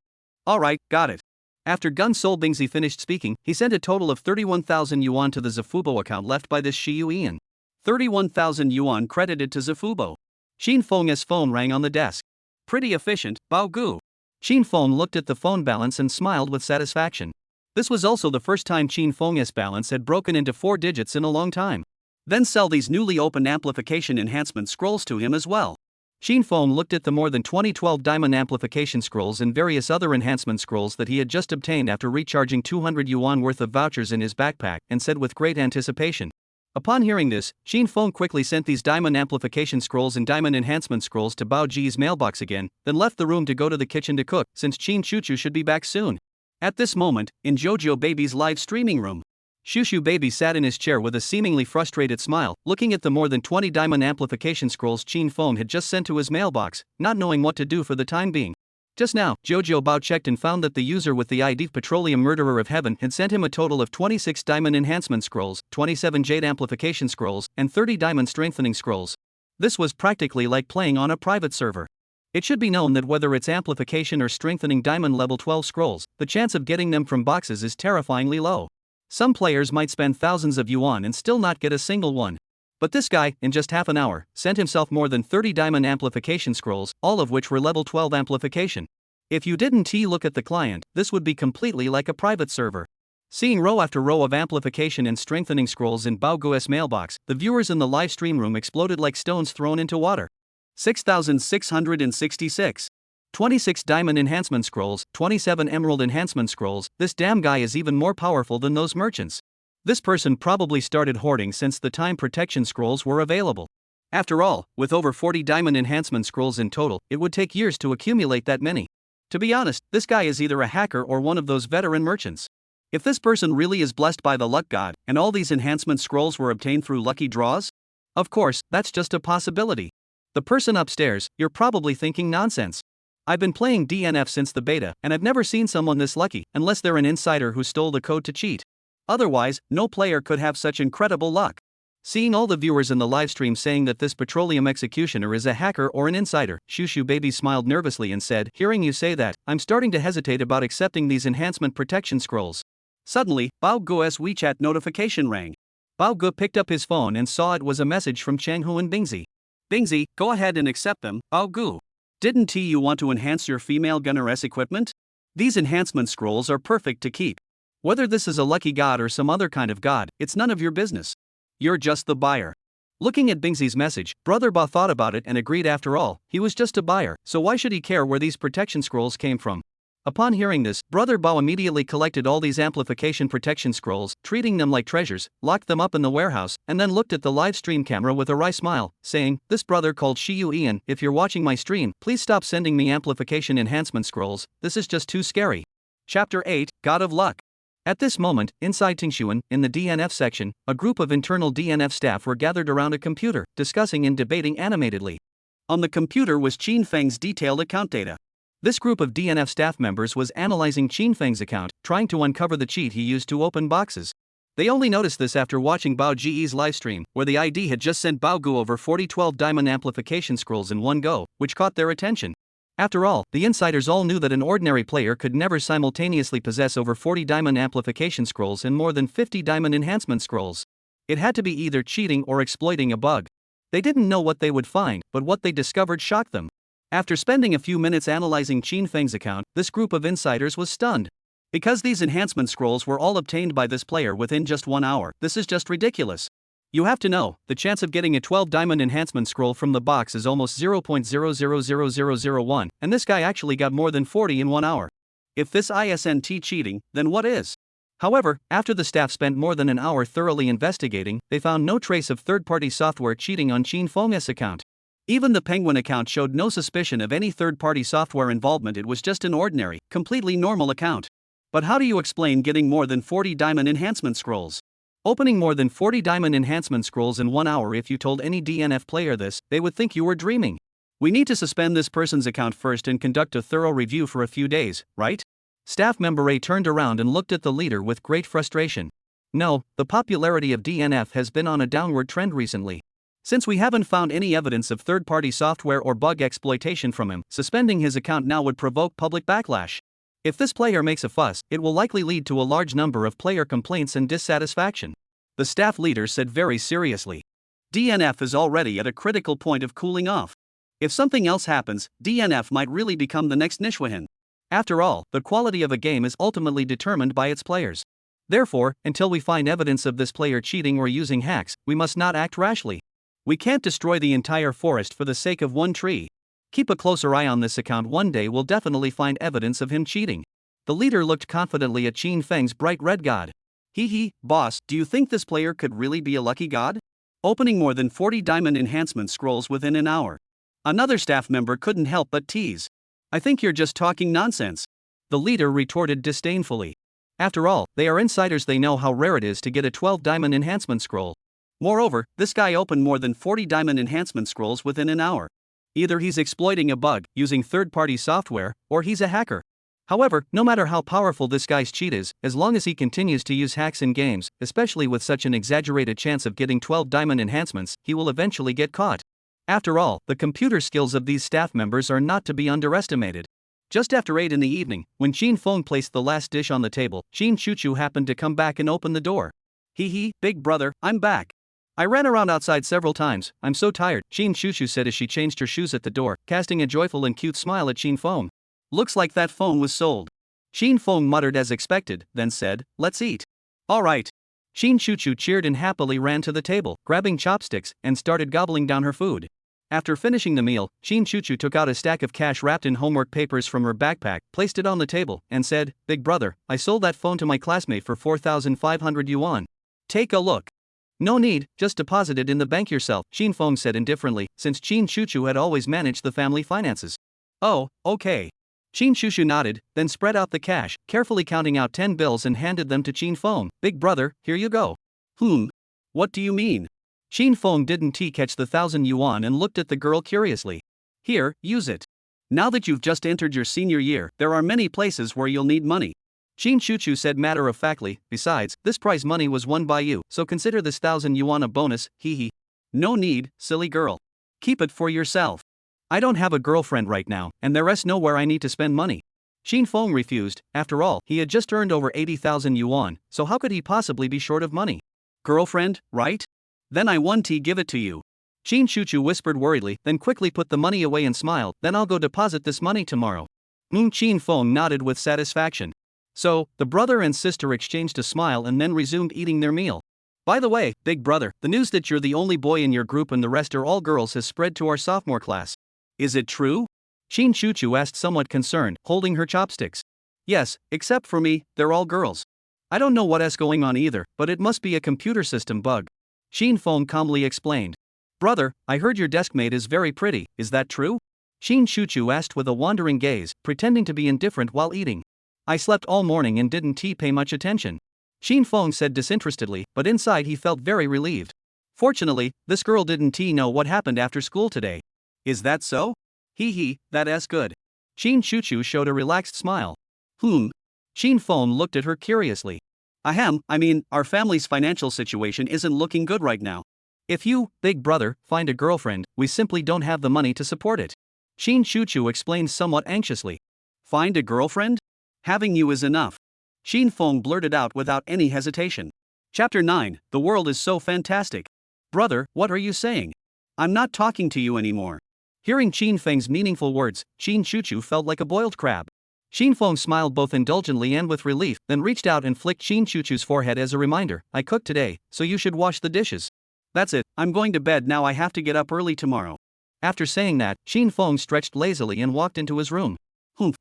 Alright, got it. After Gun Soul Bingzi finished speaking, he sent a total of 31,000 yuan to the Zafubo account left by this Shiyu Ian. 31,000 yuan credited to Zafubo. Chin Fong's phone rang on the desk. Pretty efficient, Bao Gu. Chin Fong looked at the phone balance and smiled with satisfaction. This was also the first time Qin Feng's balance had broken into 4 digits in a long time. Then sell these newly opened amplification enhancement scrolls to him as well. Qin Feng looked at the more than 2012 diamond amplification scrolls and various other enhancement scrolls that he had just obtained after recharging 200 yuan worth of vouchers in his backpack and said with great anticipation. Upon hearing this, Qin Feng quickly sent these diamond amplification scrolls and diamond enhancement scrolls to Bao Ji's mailbox again, then left the room to go to the kitchen to cook, since Qin Chuchu should be back soon. At this moment, in Jojo Baby's live streaming room, Shushu Baby sat in his chair with a seemingly frustrated smile, looking at the more than 20 diamond amplification scrolls Qin Feng had just sent to his mailbox, not knowing what to do for the time being. Just now, Jojo Bao checked and found that the user with the ID Petroleum Murderer of Heaven had sent him a total of 26 diamond enhancement scrolls, 27 jade amplification scrolls, and 30 diamond strengthening scrolls. This was practically like playing on a private server. It should be known that whether it's amplification or strengthening diamond level 12 scrolls, the chance of getting them from boxes is terrifyingly low. Some players might spend thousands of yuan and still not get a single one. But this guy, in just half an hour, sent himself more than 30 diamond amplification scrolls, all of which were level 12 amplification. If you didn't look at the client, this would be completely like a private server. Seeing row after row of amplification and strengthening scrolls in Bao Guo's mailbox, the viewers in the live stream room exploded like stones thrown into water. 6,666. 26 diamond enhancement scrolls, 27 emerald enhancement scrolls. This damn guy is even more powerful than those merchants. This person probably started hoarding since the time protection scrolls were available. After all, with over 40 diamond enhancement scrolls in total, it would take years to accumulate that many. To be honest, this guy is either a hacker or one of those veteran merchants. If this person really is blessed by the luck god, and all these enhancement scrolls were obtained through lucky draws? Of course, that's just a possibility. The person upstairs, you're probably thinking nonsense. I've been playing DNF since the beta, and I've never seen someone this lucky, unless they're an insider who stole the code to cheat. Otherwise, no player could have such incredible luck. Seeing all the viewers in the livestream saying that this petroleum executioner is a hacker or an insider, Shushu Baby smiled nervously and said, "Hearing you say that, I'm starting to hesitate about accepting these enhancement protection scrolls." Suddenly, Bao Guo's WeChat notification rang. Bao Guo picked up his phone and saw it was a message from Changhu and Bingzi. "Bingzi, go ahead and accept them, Bao Guo. Didn't you want to enhance your female gunneress equipment? These enhancement scrolls are perfect to keep. Whether this is a lucky god or some other kind of god, it's none of your business. You're just the buyer." Looking at Bingzi's message, Brother Ba thought about it and agreed. After all, he was just a buyer, so why should he care where these protection scrolls came from? Upon hearing this, Brother Bao immediately collected all these amplification protection scrolls, treating them like treasures, locked them up in the warehouse, and then looked at the live stream camera with a wry smile, saying, "This brother called Shiyu Ian, if you're watching my stream, please stop sending me amplification enhancement scrolls, this is just too scary." Chapter 8, God of Luck. At this moment, inside Tingshuan, in the DNF section, a group of internal DNF staff were gathered around a computer, discussing and debating animatedly. On the computer was Qin Feng's detailed account data. This group of DNF staff members was analyzing Qin Feng's account, trying to uncover the cheat he used to open boxes. They only noticed this after watching Bao Ji's livestream, where the ID had just sent Bao Guo over 4012 diamond amplification scrolls in one go, which caught their attention. After all, the insiders all knew that an ordinary player could never simultaneously possess over 40 diamond amplification scrolls and more than 50 diamond enhancement scrolls. It had to be either cheating or exploiting a bug. They didn't know what they would find, but what they discovered shocked them. After spending a few minutes analyzing Qin Feng's account, this group of insiders was stunned. Because these enhancement scrolls were all obtained by this player within just 1 hour, this is just ridiculous. You have to know, the chance of getting a 12 diamond enhancement scroll from the box is almost 0.000001, and this guy actually got more than 40 in 1 hour. If this isn't cheating, then what is? However, after the staff spent more than an hour thoroughly investigating, they found no trace of third-party software cheating on Qin Feng's account. Even the Penguin account showed no suspicion of any third-party software involvement. It was just an ordinary, completely normal account. But how do you explain getting more than 40 diamond enhancement scrolls? Opening more than 40 diamond enhancement scrolls in 1 hour. If you told any DNF player this, they would think you were dreaming. We need to suspend this person's account first and conduct a thorough review for a few days, right? Staff member A turned around and looked at the leader with great frustration. No, the popularity of DNF has been on a downward trend recently. Since we haven't found any evidence of third-party software or bug exploitation from him, suspending his account now would provoke public backlash. If this player makes a fuss, it will likely lead to a large number of player complaints and dissatisfaction. The staff leader said very seriously. DNF is already at a critical point of cooling off. If something else happens, DNF might really become the next Nishwahan. After all, the quality of a game is ultimately determined by its players. Therefore, until we find evidence of this player cheating or using hacks, we must not act rashly. We can't destroy the entire forest for the sake of one tree. Keep a closer eye on this account. One day we'll definitely find evidence of him cheating. The leader looked confidently at Qin Feng's bright red god. Boss, do you think this player could really be a lucky god? Opening more than 40 diamond enhancement scrolls within an hour. Another staff member couldn't help but tease. I think you're just talking nonsense. The leader retorted disdainfully. After all, they are insiders, they know how rare it is to get a 12 diamond enhancement scroll. Moreover, this guy opened more than 40 diamond enhancement scrolls within an hour. Either he's exploiting a bug, using third-party software, or he's a hacker. However, no matter how powerful this guy's cheat is, as long as he continues to use hacks in games, especially with such an exaggerated chance of getting 12 diamond enhancements, he will eventually get caught. After all, the computer skills of these staff members are not to be underestimated. Just after 8 in the evening, when Qin Feng placed the last dish on the table, Qin Chuchu happened to come back and open the door. Big brother, I'm back. I ran around outside several times, I'm so tired, Qin Chuchu said as she changed her shoes at the door, casting a joyful and cute smile at Qin Feng. Looks like that phone was sold. Qin Feng muttered as expected, then said, let's eat. Alright. Qin Chuchu cheered and happily ran to the table, grabbing chopsticks, and started gobbling down her food. After finishing the meal, Qin Chuchu took out a stack of cash wrapped in homework papers from her backpack, placed it on the table, and said, Big brother, I sold that phone to my classmate for 4,500 yuan. Take a look. No need, just deposit it in the bank yourself, Qin Feng said indifferently, since Qin Chuchu had always managed the family finances. Oh, okay. Qin Chuchu nodded, then spread out the cash, carefully counting out 10 bills and handed them to Qin Feng. Big brother, here you go. What do you mean? Qin Feng didn't catch the 1,000 yuan and looked at the girl curiously. Here, use it. Now that you've just entered your senior year, there are many places where you'll need money. Qin Chuchu said matter-of-factly, besides, this prize money was won by you, so consider this 1,000 yuan a bonus, No need, silly girl. Keep it for yourself. I don't have a girlfriend right now, and the rest know where I need to spend money. Qin Feng refused. After all, he had just earned over 80,000 yuan, so how could he possibly be short of money? Girlfriend, right? Then I want to give it to you. Qin Chuchu whispered worriedly, then quickly put the money away and smiled, then I'll go deposit this money tomorrow. Qin Feng nodded with satisfaction. So, the brother and sister exchanged a smile and then resumed eating their meal. By the way, big brother, the news that you're the only boy in your group and the rest are all girls has spread to our sophomore class. Is it true? Qin Chuchu asked somewhat concerned, holding her chopsticks. Yes, except for me, they're all girls. I don't know what's going on either, but it must be a computer system bug. Qin Feng calmly explained. Brother, I heard your deskmate is very pretty, is that true? Qin Chuchu asked with a wandering gaze, pretending to be indifferent while eating. I slept all morning and didn't pay much attention. Qin Feng said disinterestedly, but inside he felt very relieved. Fortunately, this girl didn't know what happened after school today. Is that so? That's good. Qin Chuchu showed a relaxed smile. Qin Feng looked at her curiously. Our family's financial situation isn't looking good right now. If you, big brother, find a girlfriend, we simply don't have the money to support it. Qin Chuchu explained somewhat anxiously. Find a girlfriend? Having you is enough. Qin Feng blurted out without any hesitation. Chapter 9, The world is so fantastic. Brother, what are you saying? I'm not talking to you anymore. Hearing Qin Feng's meaningful words, Qin Chuchu felt like a boiled crab. Qin Feng smiled both indulgently and with relief, then reached out and flicked Qin Chuchu's forehead as a reminder. I cooked today, so you should wash the dishes. That's it, I'm going to bed now, I have to get up early tomorrow. After saying that, Qin Feng stretched lazily and walked into his room.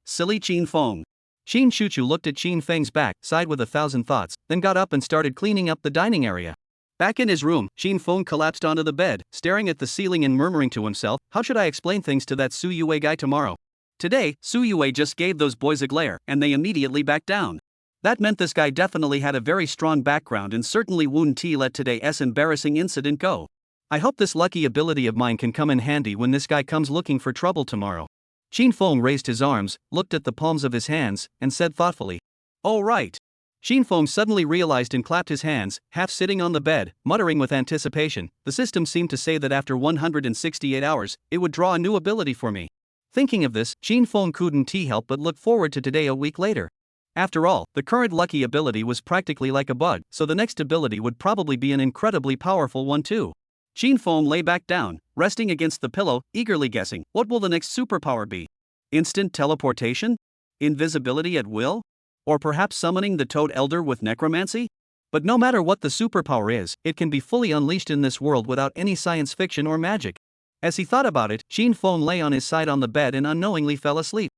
Silly Qin Feng. Qin Chuchu looked at Qin Feng's back, sighed with 1,000 thoughts, then got up and started cleaning up the dining area. Back in his room, Qin Feng collapsed onto the bed, staring at the ceiling and murmuring to himself, how should I explain things to that Su Yue guy tomorrow? Today, Su Yue just gave those boys a glare, and they immediately backed down. That meant this guy definitely had a very strong background and certainly wouldn't let today's embarrassing incident go. I hope this lucky ability of mine can come in handy when this guy comes looking for trouble tomorrow. Qin Feng raised his arms, looked at the palms of his hands, and said thoughtfully, "Oh right." Qin Feng suddenly realized and clapped his hands, half sitting on the bed, muttering with anticipation. The system seemed to say that after 168 hours, it would draw a new ability for me. Thinking of this, Qin Feng couldn't help but look forward to today a week later. After all, the current lucky ability was practically like a bug, so the next ability would probably be an incredibly powerful one too. Qin Feng lay back down, resting against the pillow, eagerly guessing, what will the next superpower be? Instant teleportation? Invisibility at will? Or perhaps summoning the Toad Elder with necromancy? But no matter what the superpower is, it can be fully unleashed in this world without any science fiction or magic. As he thought about it, Qin Feng lay on his side on the bed and unknowingly fell asleep.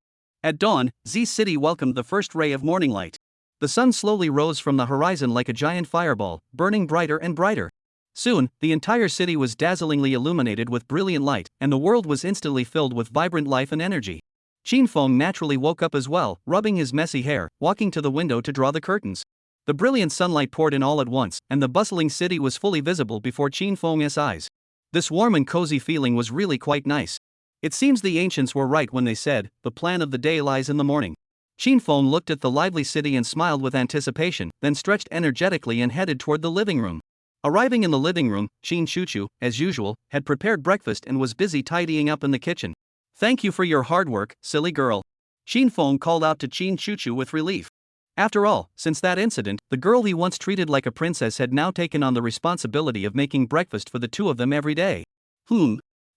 At dawn, Z City welcomed the first ray of morning light. The sun slowly rose from the horizon like a giant fireball, burning brighter and brighter. Soon, the entire city was dazzlingly illuminated with brilliant light, and the world was instantly filled with vibrant life and energy. Qin Feng naturally woke up as well, rubbing his messy hair, walking to the window to draw the curtains. The brilliant sunlight poured in all at once, and the bustling city was fully visible before Qin Feng's eyes. This warm and cozy feeling was really quite nice. It seems the ancients were right when they said, the plan of the day lies in the morning. Qin Feng looked at the lively city and smiled with anticipation, then stretched energetically and headed toward the living room. Arriving in the living room, Qin Chuchu, as usual, had prepared breakfast and was busy tidying up in the kitchen. "Thank you for your hard work, silly girl," Qin Feng called out to Qin Chuchu with relief. After all, since that incident, the girl he once treated like a princess had now taken on the responsibility of making breakfast for the two of them every day.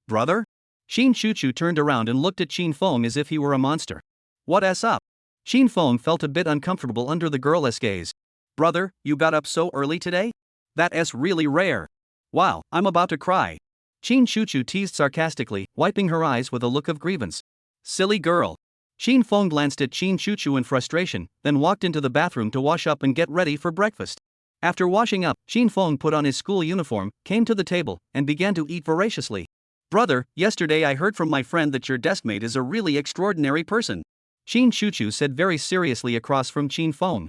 Brother? Qin Chuchu turned around and looked at Qin Feng as if he were a monster. What's up? Qin Feng felt a bit uncomfortable under the girl's gaze. Brother, you got up so early today? That's really rare. Wow, I'm about to cry. Qin Chuchu teased sarcastically, wiping her eyes with a look of grievance. Silly girl. Qin Feng glanced at Qin Chuchu in frustration, then walked into the bathroom to wash up and get ready for breakfast. After washing up, Qin Feng put on his school uniform, came to the table, and began to eat voraciously. Brother, yesterday I heard from my friend that your deskmate is a really extraordinary person. Qin Chuchu said very seriously across from Qin Feng.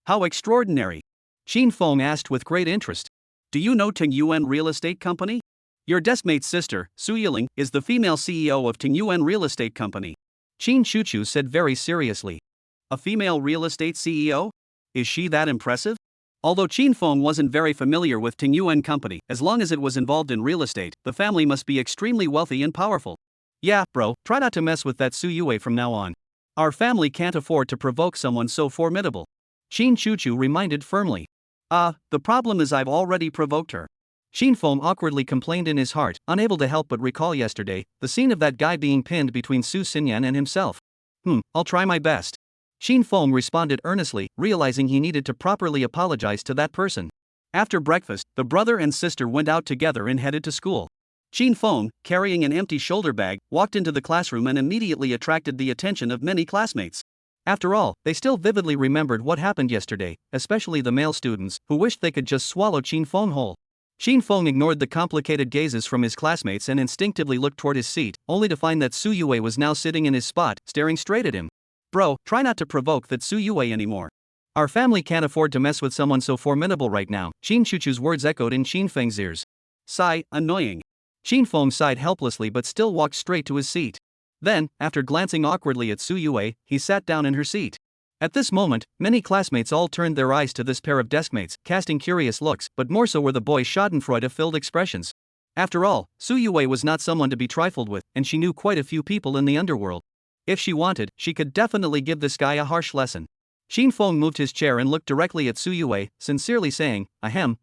How extraordinary? Qin Feng asked with great interest. Do you know Tingyuan Real Estate Company? Your deskmate's sister, Su Yiling, is the female CEO of Tingyuan Real Estate Company. Qin Chuchu said very seriously. A female real estate CEO? Is she that impressive? Although Qin Feng wasn't very familiar with Tingyuan Company, as long as it was involved in real estate, the family must be extremely wealthy and powerful. Yeah, bro, try not to mess with that Su Yue from now on. Our family can't afford to provoke someone so formidable. Qin Chuchu reminded firmly. The problem is I've already provoked her. Qin Feng awkwardly complained in his heart, unable to help but recall yesterday, the scene of that guy being pinned between Su Xinyan and himself. I'll try my best. Qin Feng responded earnestly, realizing he needed to properly apologize to that person. After breakfast, the brother and sister went out together and headed to school. Qin Feng, carrying an empty shoulder bag, walked into the classroom and immediately attracted the attention of many classmates. After all, they still vividly remembered what happened yesterday, especially the male students, who wished they could just swallow Qin Feng whole. Qin Feng ignored the complicated gazes from his classmates and instinctively looked toward his seat, only to find that Su Yue was now sitting in his spot, staring straight at him. Bro, try not to provoke that Su Yue anymore. Our family can't afford to mess with someone so formidable right now, Qin Chuchu's words echoed in Qin Feng's ears. Sigh, annoying. Qin Feng sighed helplessly but still walked straight to his seat. Then, after glancing awkwardly at Su Yue, he sat down in her seat. At this moment, many classmates all turned their eyes to this pair of deskmates, casting curious looks, but more so were the boys' schadenfreude-filled expressions. After all, Su Yue was not someone to be trifled with, and she knew quite a few people in the underworld. If she wanted, she could definitely give this guy a harsh lesson. Qin Feng moved his chair and looked directly at Su Yue, sincerely saying,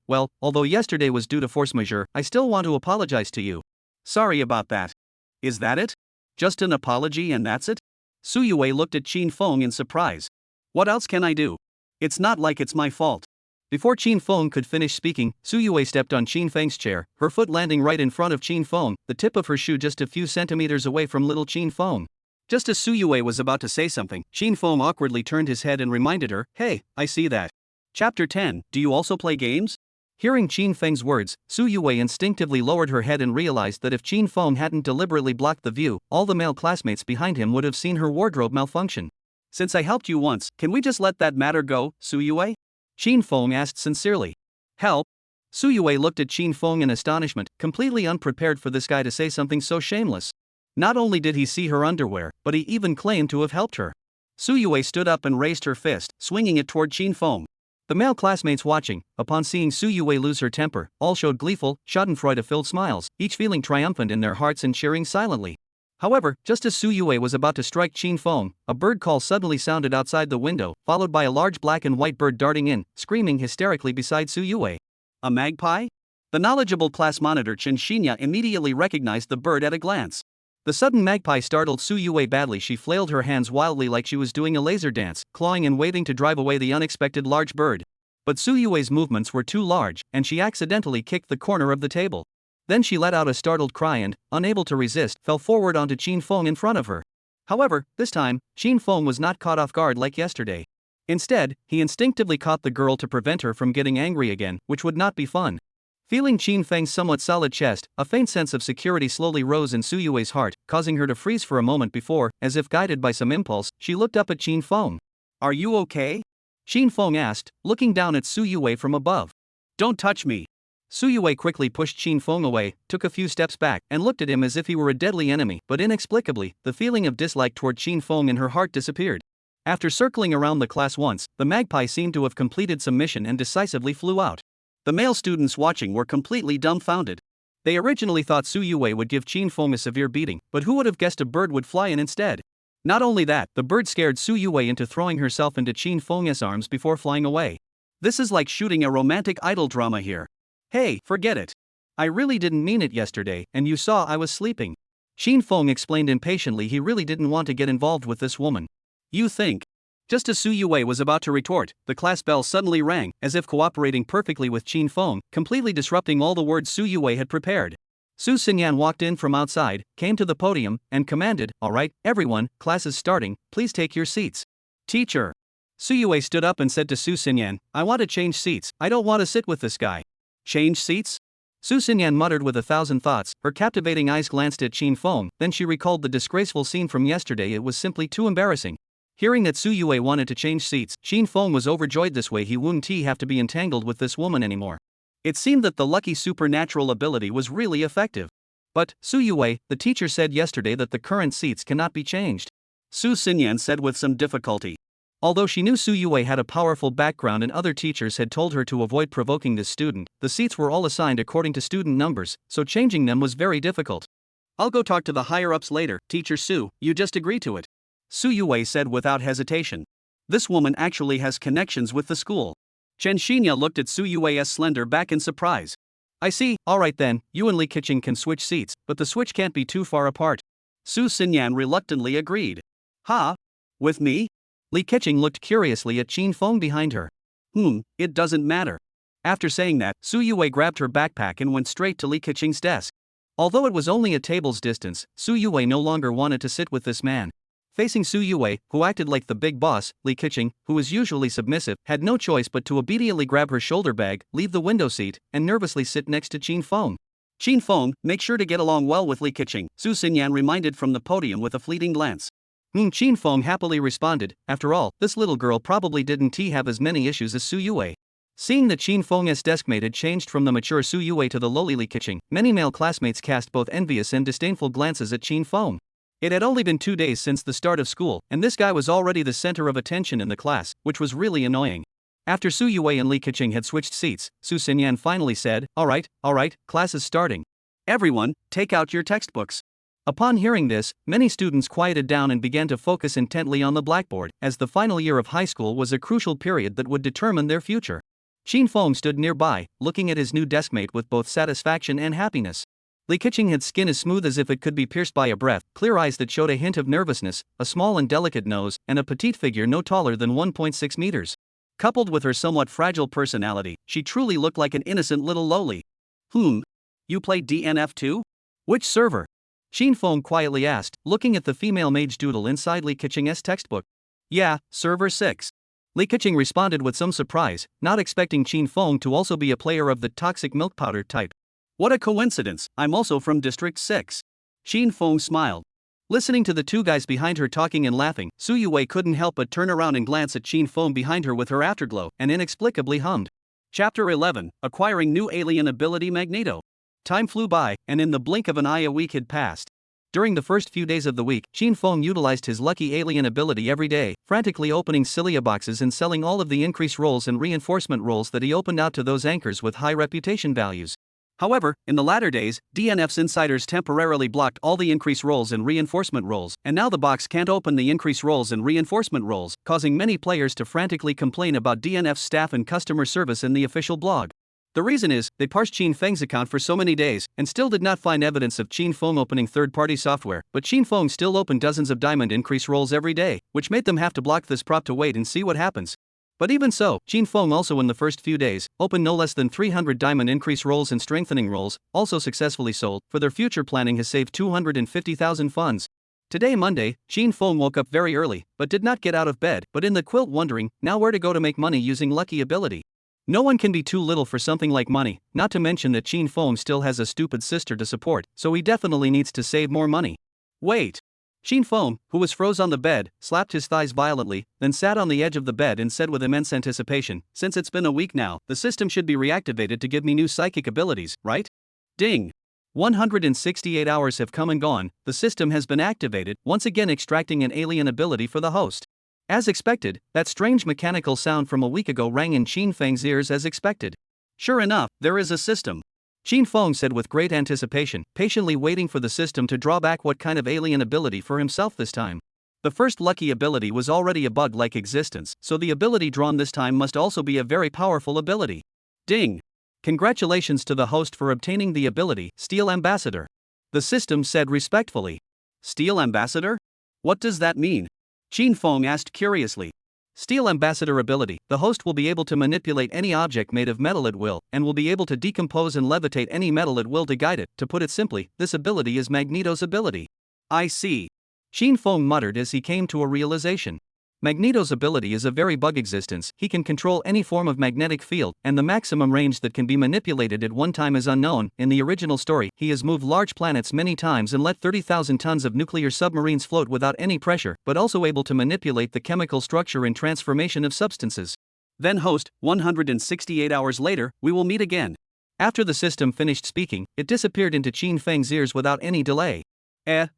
well, although yesterday was due to force majeure, I still want to apologize to you. Sorry about that. Is that it? Just an apology and that's it? Su Yue looked at Qin Feng in surprise. What else can I do? It's not like it's my fault. Before Qin Feng could finish speaking, Su Yue stepped on Qin Feng's chair, her foot landing right in front of Qin Feng, the tip of her shoe just a few centimeters away from little Qin Feng. Just as Su Yue was about to say something, Qin Feng awkwardly turned his head and reminded her, Hey, I see that. Chapter 10, Do you also play games? Hearing Qin Feng's words, Su Yue instinctively lowered her head and realized that if Qin Feng hadn't deliberately blocked the view, all the male classmates behind him would have seen her wardrobe malfunction. Since I helped you once, can we just let that matter go, Su Yue? Qin Feng asked sincerely. Help? Su Yue looked at Qin Feng in astonishment, completely unprepared for this guy to say something so shameless. Not only did he see her underwear, but he even claimed to have helped her. Su Yue stood up and raised her fist, swinging it toward Qin Feng. The male classmates watching, upon seeing Su Yue lose her temper, all showed gleeful, schadenfreude-filled smiles, each feeling triumphant in their hearts and cheering silently. However, just as Su Yue was about to strike Qin Feng, a bird call suddenly sounded outside the window, followed by a large black and white bird darting in, screaming hysterically beside Su Yue. A magpie? The knowledgeable class monitor Chen Xinya immediately recognized the bird at a glance. The sudden magpie startled Su Yue badly. She flailed her hands wildly like she was doing a laser dance, clawing and waving to drive away the unexpected large bird. But Su Yue's movements were too large, and she accidentally kicked the corner of the table. Then she let out a startled cry and, unable to resist, fell forward onto Qin Feng in front of her. However, this time, Qin Feng was not caught off guard like yesterday. Instead, he instinctively caught the girl to prevent her from getting angry again, which would not be fun. Feeling Qin Feng's somewhat solid chest, a faint sense of security slowly rose in Su Yue's heart, causing her to freeze for a moment before, as if guided by some impulse, she looked up at Qin Feng. "Are you okay?" Qin Feng asked, looking down at Su Yue from above. "Don't touch me." Su Yue quickly pushed Qin Feng away, took a few steps back, and looked at him as if he were a deadly enemy, but inexplicably, the feeling of dislike toward Qin Feng in her heart disappeared. After circling around the class once, the magpie seemed to have completed some mission and decisively flew out. The male students watching were completely dumbfounded. They originally thought Su Yue would give Qin Feng a severe beating, but who would have guessed a bird would fly in instead? Not only that, the bird scared Su Yue into throwing herself into Qin Feng's arms before flying away. This is like shooting a romantic idol drama here. "Hey, forget it. I really didn't mean it yesterday, and you saw I was sleeping." Qin Feng explained impatiently he really didn't want to get involved with this woman. "You think?" Just as Su Yue was about to retort, the class bell suddenly rang, as if cooperating perfectly with Qin Feng, completely disrupting all the words Su Yue had prepared. Su Xinyan walked in from outside, came to the podium, and commanded, "All right, everyone, class is starting, please take your seats." "Teacher." Su Yue stood up and said to Su Xinyan, "I want to change seats, I don't want to sit with this guy." "Change seats?" Su Xinyan muttered with 1,000 thoughts, her captivating eyes glanced at Qin Feng, then she recalled the disgraceful scene from yesterday. It was simply too embarrassing. Hearing that Su Yue wanted to change seats, Qin Feng was overjoyed. This way he wouldn't have to be entangled with this woman anymore. It seemed that the lucky supernatural ability was really effective. "But, Su Yue, the teacher said yesterday that the current seats cannot be changed," Su Xinyan said with some difficulty. Although she knew Su Yue had a powerful background and other teachers had told her to avoid provoking this student, the seats were all assigned according to student numbers, so changing them was very difficult. "I'll go talk to the higher-ups later, Teacher Su, you just agree to it," Su Yue said without hesitation. This woman actually has connections with the school. Chen Xinya looked at Su Yue's slender back in surprise. "I see, alright then, you and Li Keqing can switch seats, but the switch can't be too far apart." Su Xinyan reluctantly agreed. "Huh? With me?" Li Keqing looked curiously at Qin Feng behind her. It doesn't matter." After saying that, Su Yue grabbed her backpack and went straight to Li Keqing's desk. Although it was only a table's distance, Su Yue no longer wanted to sit with this man. Facing Su Yue, who acted like the big boss, Li Keqing, who was usually submissive, had no choice but to obediently grab her shoulder bag, leave the window seat, and nervously sit next to Qin Feng. "Qin Feng, make sure to get along well with Li Keqing," Su Xinyan reminded from the podium with a fleeting glance. Qin Feng happily responded. After all, this little girl probably didn't have as many issues as Su Yue. Seeing that Qin Feng's deskmate had changed from the mature Su Yue to the lowly Li Keqing, many male classmates cast both envious and disdainful glances at Qin Feng. It had only been 2 days since the start of school, and this guy was already the center of attention in the class, which was really annoying. After Su Yue and Li Keqing had switched seats, Su Xinyan finally said, all right, class is starting. Everyone, take out your textbooks." Upon hearing this, many students quieted down and began to focus intently on the blackboard, as the final year of high school was a crucial period that would determine their future. Qin Feng stood nearby, looking at his new deskmate with both satisfaction and happiness. Li Keqing had skin as smooth as if it could be pierced by a breath, clear eyes that showed a hint of nervousness, a small and delicate nose, and a petite figure no taller than 1.6 meters. Coupled with her somewhat fragile personality, she truly looked like an innocent little loli. You play DNF too? Which server?" Qin Feng quietly asked, looking at the female mage doodle inside Li Keqing's textbook. "Yeah, server 6. Li Keqing responded with some surprise, not expecting Qin Feng to also be a player of the toxic milk powder type. "What a coincidence, I'm also from District 6. Qin Feng smiled. Listening to the two guys behind her talking and laughing, Su Yue couldn't help but turn around and glance at Qin Feng behind her with her afterglow, and inexplicably hummed. Chapter 11, Acquiring New Alien Ability Magneto. Time flew by, and in the blink of an eye a week had passed. During the first few days of the week, Qin Feng utilized his lucky alien ability every day, frantically opening Cilia boxes and selling all of the increase rolls and reinforcement rolls that he opened out to those anchors with high reputation values. However, in the latter days, DNF's insiders temporarily blocked all the increase rolls and reinforcement rolls, and now the box can't open the increase rolls and reinforcement rolls, causing many players to frantically complain about DNF's staff and customer service in the official blog. The reason is, they parsed Qin Feng's account for so many days, and still did not find evidence of Qin Feng opening third-party software, but Qin Feng still opened dozens of diamond increase rolls every day, which made them have to block this prop to wait and see what happens. But even so, Qin Feng also in the first few days, opened no less than 300 diamond increase rolls and strengthening rolls, also successfully sold. For their future planning has saved 250,000 funds. Today Monday, Qin Feng woke up very early, but did not get out of bed, but in the quilt wondering, now where to go to make money using lucky ability. No one can be too little for something like money, not to mention that Qin Feng still has a stupid sister to support, so he definitely needs to save more money. Wait. Qin Feng, who was froze on the bed, slapped his thighs violently, then sat on the edge of the bed and said with immense anticipation, since it's been a week now, the system should be reactivated to give me new psychic abilities, right? Ding. 168 hours have come and gone, the system has been activated, once again extracting an alien ability for the host. As expected, that strange mechanical sound from a week ago rang in Qin Feng's ears as expected. Sure enough, there is a system. Qin Feng said with great anticipation, patiently waiting for the system to draw back what kind of alien ability for himself this time. The first lucky ability was already a bug-like existence, so the ability drawn this time must also be a very powerful ability. Ding! Congratulations to the host for obtaining the ability, Steel Ambassador. The system said respectfully. Steel Ambassador? What does that mean? Qin Feng asked curiously. Steel Ambassador ability, the host will be able to manipulate any object made of metal at will, and will be able to decompose and levitate any metal at will to guide it. To put it simply, this ability is Magneto's ability. I see. Qin Feng muttered as he came to a realization. Magneto's ability is a very bug existence, he can control any form of magnetic field, and the maximum range that can be manipulated at one time is unknown. In the original story, he has moved large planets many times and let 30,000 tons of nuclear submarines float without any pressure, but also able to manipulate the chemical structure and transformation of substances. Then host, 168 hours later, we will meet again. After the system finished speaking, it disappeared into Qin Feng's ears without any delay.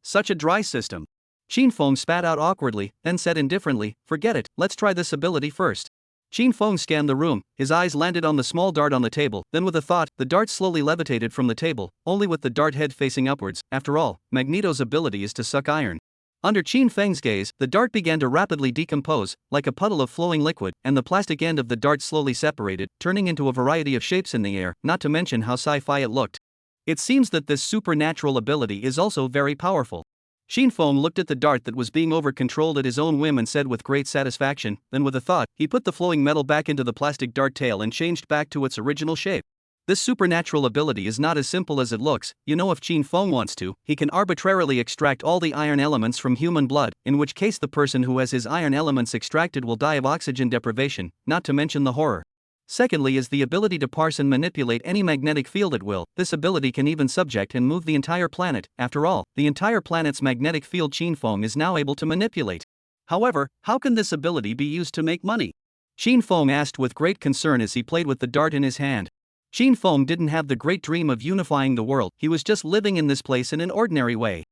Such a dry system. Qin Feng spat out awkwardly, then said indifferently, forget it, let's try this ability first. Qin Feng scanned the room, his eyes landed on the small dart on the table, then with a thought, the dart slowly levitated from the table, only with the dart head facing upwards. After all, Magneto's ability is to suck iron. Under Qin Feng's gaze, the dart began to rapidly decompose, like a puddle of flowing liquid, and the plastic end of the dart slowly separated, turning into a variety of shapes in the air, not to mention how sci-fi it looked. It seems that this supernatural ability is also very powerful. Qin Feng looked at the dart that was being over-controlled at his own whim and said with great satisfaction, then with a thought, he put the flowing metal back into the plastic dart tail and changed back to its original shape. This supernatural ability is not as simple as it looks. If Qin Feng wants to, he can arbitrarily extract all the iron elements from human blood, in which case the person who has his iron elements extracted will die of oxygen deprivation, not to mention the horror. Secondly is the ability to parse and manipulate any magnetic field at will. This ability can even subject and move the entire planet. After all, the entire planet's magnetic field Qin Feng is now able to manipulate. However, how can this ability be used to make money? Qin Feng asked with great concern as he played with the dart in his hand. Qin Feng didn't have the great dream of unifying the world, he was just living in this place in an ordinary way.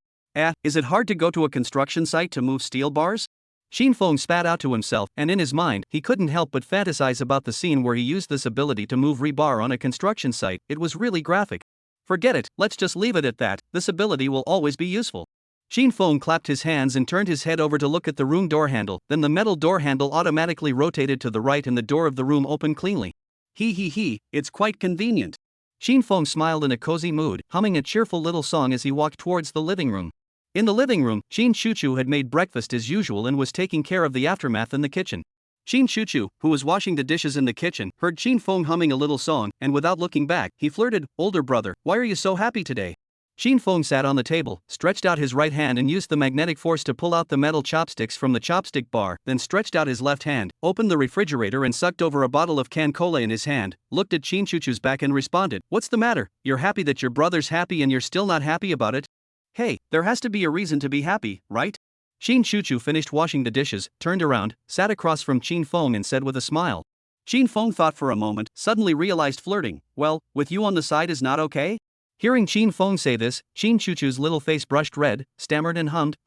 Is it hard to go to a construction site to move steel bars? Qin Feng spat out to himself, and in his mind, he couldn't help but fantasize about the scene where he used this ability to move rebar on a construction site. It was really graphic. Forget it, let's just leave it at that, this ability will always be useful. Qin Feng clapped his hands and turned his head over to look at the room door handle, then the metal door handle automatically rotated to the right and the door of the room opened cleanly. It's quite convenient. Qin Feng smiled in a cozy mood, humming a cheerful little song as he walked towards the living room. In the living room, Qin Chuchu had made breakfast as usual and was taking care of the aftermath in the kitchen. Qin Chuchu, who was washing the dishes in the kitchen, heard Qin Feng humming a little song, and without looking back, he flirted, "Older brother, why are you so happy today?" Qin Feng sat on the table, stretched out his right hand and used the magnetic force to pull out the metal chopsticks from the chopstick bar, then stretched out his left hand, opened the refrigerator and sucked over a bottle of canned cola in his hand, looked at Qin Chuchu's back and responded, "What's the matter? You're happy that your brother's happy and you're still not happy about it? Hey, there has to be a reason to be happy, right?" Qin Chuchu finished washing the dishes, turned around, sat across from Qin Feng and said with a smile. Qin Feng thought for a moment, suddenly realized flirting, "Well, with you on the side is not okay?" Hearing Qin Feng say this, Qin Chuchu's little face brushed red, stammered and hummed,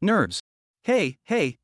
nerves. Hey,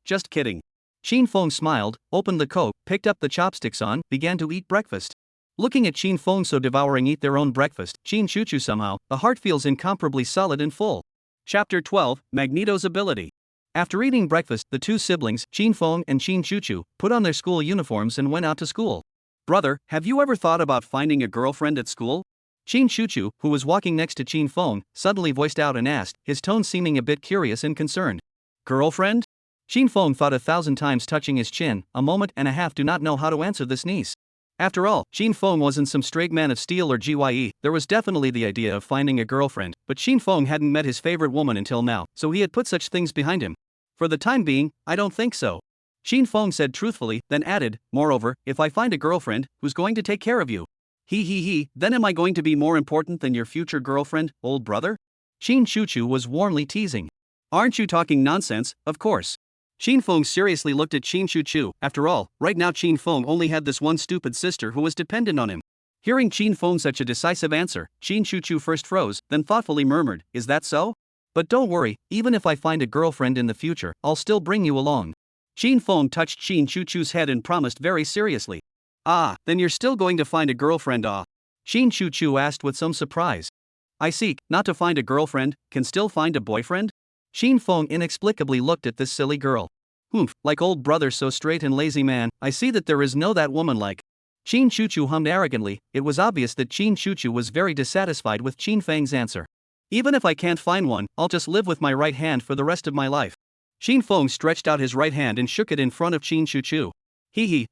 just kidding." Qin Feng smiled, opened the coke, picked up the chopsticks on, began to eat breakfast. Looking at Qin Feng so devouring eat their own breakfast, Qin Chuchu somehow, the heart feels incomparably solid and full. Chapter 12, Magneto's Ability. After eating breakfast, the two siblings, Qin Feng and Qin Chuchu, put on their school uniforms and went out to school. Brother, have you ever thought about finding a girlfriend at school? Chin Chuchu, who was walking next to Chin Feng, suddenly voiced out and asked, his tone seeming a bit curious and concerned. Girlfriend? Chin Feng thought 1,000 times, touching his chin, a moment and a half do not know how to answer this niece. After all, Chin Feng wasn't some straight man of steel or gye, there was definitely the idea of finding a girlfriend, but Chin Feng hadn't met his favorite woman until now, so he had put such things behind him. For the time being, I don't think so. Chin Feng said truthfully, then added, moreover, if I find a girlfriend, who's going to take care of you? Then am I going to be more important than your future girlfriend, old brother? Chin Chuchu was warmly teasing. Aren't you talking nonsense? Of course. Chin Feng seriously looked at Chin Chuchu. After all, right now Chin Feng only had this one stupid sister who was dependent on him. Hearing Chin Feng such a decisive answer, Chin Chuchu first froze, then thoughtfully murmured, is that so? But don't worry, even if I find a girlfriend in the future, I'll still bring you along. Chin Feng touched Chin Chuchu's head and promised very seriously. Ah, then you're still going to find a girlfriend, ah? Chin Chuchu asked with some surprise. I seek, not to find a girlfriend, can still find a boyfriend? Chin Feng inexplicably looked at this silly girl. Humph, like old brother so straight and lazy man, I see that there is no that woman like. Chin Chuchu hummed arrogantly. It was obvious that Chin Chuchu was very dissatisfied with Chin Feng's answer. Even if I can't find one, I'll just live with my right hand for the rest of my life. Chin Feng stretched out his right hand and shook it in front of Chin Chuchu.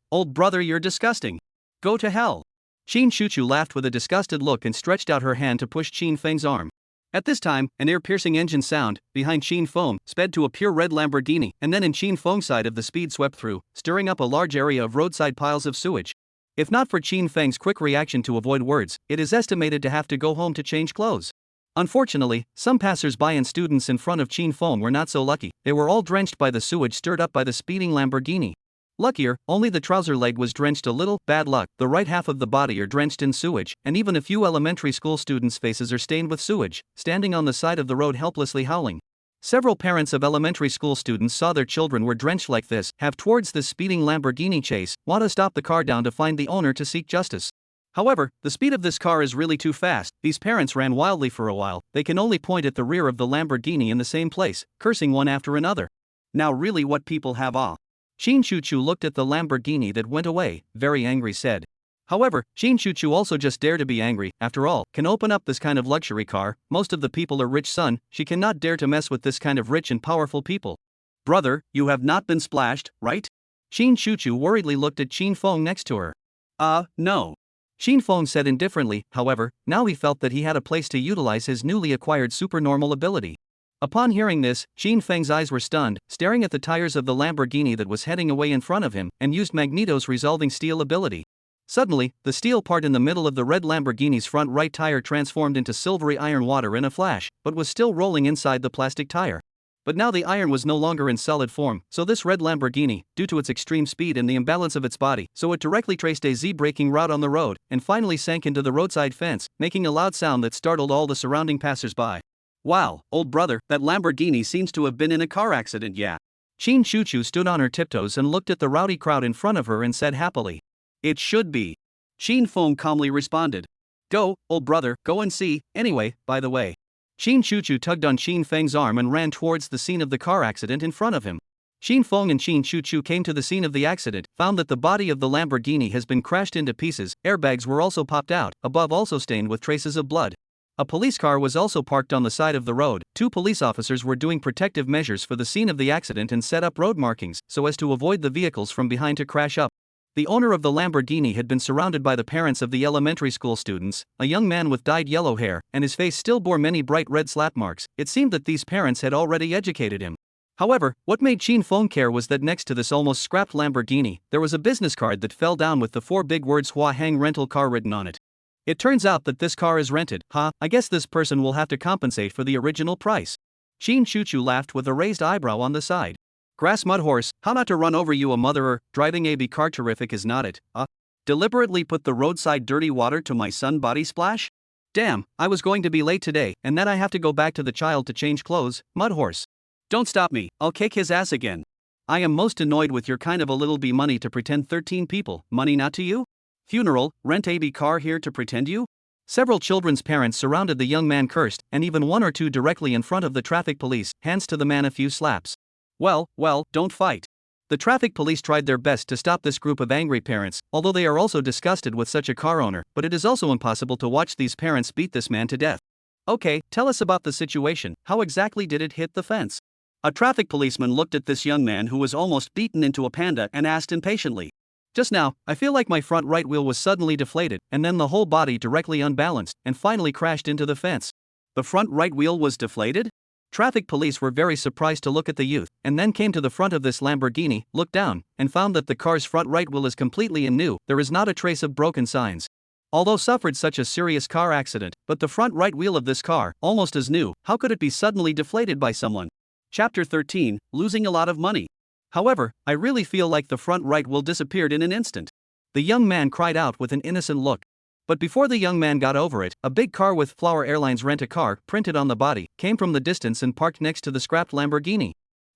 Old brother, you're disgusting. Go to hell. Chin Chuchu laughed with a disgusted look and stretched out her hand to push Chin Feng's arm. At this time, an ear-piercing engine sound, behind Chin Feng, sped to a pure red Lamborghini, and then in Chin Feng's side of the speed swept through, stirring up a large area of roadside piles of sewage. If not for Chin Feng's quick reaction to avoid words, it is estimated to have to go home to change clothes. Unfortunately, some passers-by and students in front of Chin Feng were not so lucky. They were all drenched by the sewage stirred up by the speeding Lamborghini. Luckier, only the trouser leg was drenched a little. Bad luck, the right half of the body are drenched in sewage, and even a few elementary school students' faces are stained with sewage, standing on the side of the road helplessly howling. Several parents of elementary school students saw their children were drenched like this, have towards this speeding Lamborghini chase, want to stop the car down to find the owner to seek justice. However, the speed of this car is really too fast. These parents ran wildly for a while. They can only point at the rear of the Lamborghini in the same place, cursing one after another. Now really what people have Chin Chuchu looked at the Lamborghini that went away, very angry said. However, Chin Chuchu also just dare to be angry, after all, can open up this kind of luxury car, most of the people are rich son, she cannot dare to mess with this kind of rich and powerful people. Brother, you have not been splashed, right? Chin Chuchu worriedly looked at Chin Feng next to her. No. Chin Feng said indifferently, however, now he felt that he had a place to utilize his newly acquired supernormal ability. Upon hearing this, Chin Feng's eyes were stunned, staring at the tires of the Lamborghini that was heading away in front of him, and used Magneto's resolving steel ability. Suddenly, the steel part in the middle of the red Lamborghini's front right tire transformed into silvery iron water in a flash, but was still rolling inside the plastic tire. But now the iron was no longer in solid form, so this red Lamborghini, due to its extreme speed and the imbalance of its body, so it directly traced a Z-braking route on the road, and finally sank into the roadside fence, making a loud sound that startled all the surrounding passers-by. Wow, old brother, that Lamborghini seems to have been in a car accident, yeah. Chin Chuchu stood on her tiptoes and looked at the rowdy crowd in front of her and said happily. It should be. Chin Feng calmly responded. Go, old brother, go and see. Anyway, by the way. Chin Chuchu tugged on Chin Feng's arm and ran towards the scene of the car accident in front of him. Chin Feng and Chin Chuchu came to the scene of the accident, found that the body of the Lamborghini has been crashed into pieces, airbags were also popped out, above also stained with traces of blood. A police car was also parked on the side of the road. 2 police officers were doing protective measures for the scene of the accident and set up road markings so as to avoid the vehicles from behind to crash up. The owner of the Lamborghini had been surrounded by the parents of the elementary school students, a young man with dyed yellow hair, and his face still bore many bright red slap marks. It seemed that these parents had already educated him. However, what made Chin Feng care was that next to this almost scrapped Lamborghini, there was a business card that fell down with the 4 big words Hua Hang rental car written on it. It turns out that this car is rented. I guess this person will have to compensate for the original price. Chin Chuchu laughed with a raised eyebrow on the side. Grass mud horse, how not to run over you a motherer, driving a car terrific is not it, deliberately put the roadside dirty water to my son body splash? Damn, I was going to be late today, and then I have to go back to the child to change clothes, mud horse. Don't stop me, I'll kick his ass again. I am most annoyed with your kind of a little bee money to pretend 13 people, money not to you? Funeral, rent a car here to pretend you? Several children's parents surrounded the young man cursed, and even 1 or 2 directly in front of the traffic police, hands to the man a few slaps. Well, don't fight. The traffic police tried their best to stop this group of angry parents, although they are also disgusted with such a car owner, but it is also impossible to watch these parents beat this man to death. Okay, tell us about the situation. How exactly did it hit the fence? A traffic policeman looked at this young man who was almost beaten into a panda and asked impatiently. Just now, I feel like my front right wheel was suddenly deflated, and then the whole body directly unbalanced, and finally crashed into the fence. The front right wheel was deflated? Traffic police were very surprised to look at the youth, and then came to the front of this Lamborghini, looked down, and found that the car's front right wheel is completely and new. There is not a trace of broken signs. Although suffered such a serious car accident, but the front right wheel of this car, almost as new, how could it be suddenly deflated by someone? Chapter 13, Losing a Lot of Money. However, I really feel like the front right wheel disappeared in an instant. The young man cried out with an innocent look. But before the young man got over it, a big car with Flower Airlines Rent-A-Car printed on the body came from the distance and parked next to the scrapped Lamborghini.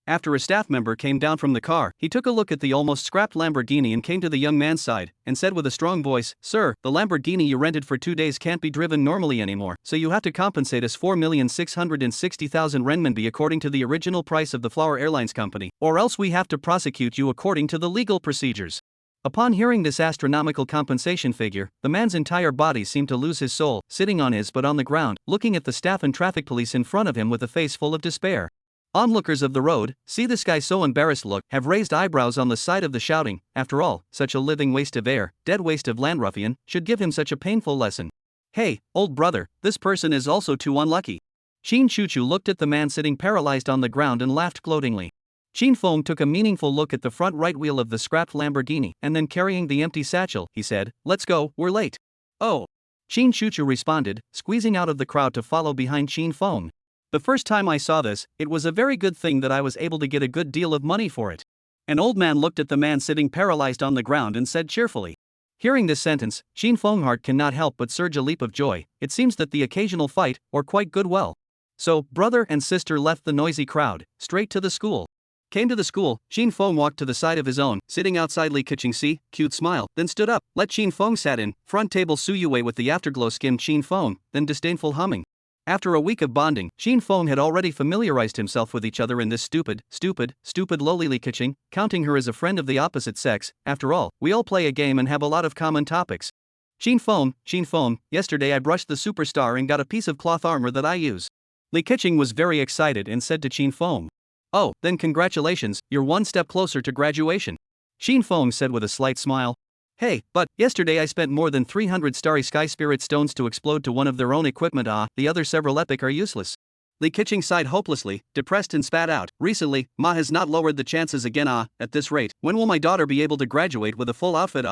After a staff member came down from the car, he took a look at the almost scrapped Lamborghini and came to the young man's side and said with a strong voice, "Sir, the Lamborghini you rented for 2 days can't be driven normally anymore, so you have to compensate us 4,660,000 renminbi according to the original price of the Flower Airlines company, or else we have to prosecute you according to the legal procedures." Upon hearing this astronomical compensation figure, the man's entire body seemed to lose his soul, sitting on his butt on the ground, looking at the staff and traffic police in front of him with a face full of despair. Onlookers of the road, see this guy so embarrassed look, have raised eyebrows on the side of the shouting. After all, such a living waste of air, dead waste of land ruffian, should give him such a painful lesson. Hey, old brother, this person is also too unlucky. Shin Chuchu looked at the man sitting paralyzed on the ground and laughed gloatingly. Shin Fong took a meaningful look at the front right wheel of the scrapped Lamborghini, and then carrying the empty satchel, he said, "Let's go, we're late." Oh. Shin Chuchu responded, squeezing out of the crowd to follow behind Shin Fong. The first time I saw this, it was a very good thing that I was able to get a good deal of money for it. An old man looked at the man sitting paralyzed on the ground and said cheerfully. Hearing this sentence, Shin Fong's heart cannot help but surge a leap of joy. It seems that the occasional fight, or quite good well. So, brother and sister left the noisy crowd, straight to the school. Came to the school, Shin Fong walked to the side of his own, sitting outside Li Keqing see, cute smile, then stood up, let Shin Fong sat in, front table Su Yue with the afterglow skimmed Shin Fong, then disdainful humming. After a week of bonding, Shin Fong had already familiarized himself with each other in this stupid lowly Li Keqing, counting her as a friend of the opposite sex. After all, we all play a game and have a lot of common topics. Shin Fong, yesterday I brushed the superstar and got a piece of cloth armor that I use. Li Keqing was very excited and said to Shin Fong. Oh, then congratulations, you're one step closer to graduation. Shin Fong said with a slight smile. Hey, but yesterday I spent more than 300 starry sky spirit stones to explode to one of their own equipment. The other several epic are useless. Li Keqing sighed hopelessly, depressed and spat out. Recently, Ma has not lowered the chances again. At this rate, when will my daughter be able to graduate with a full outfit?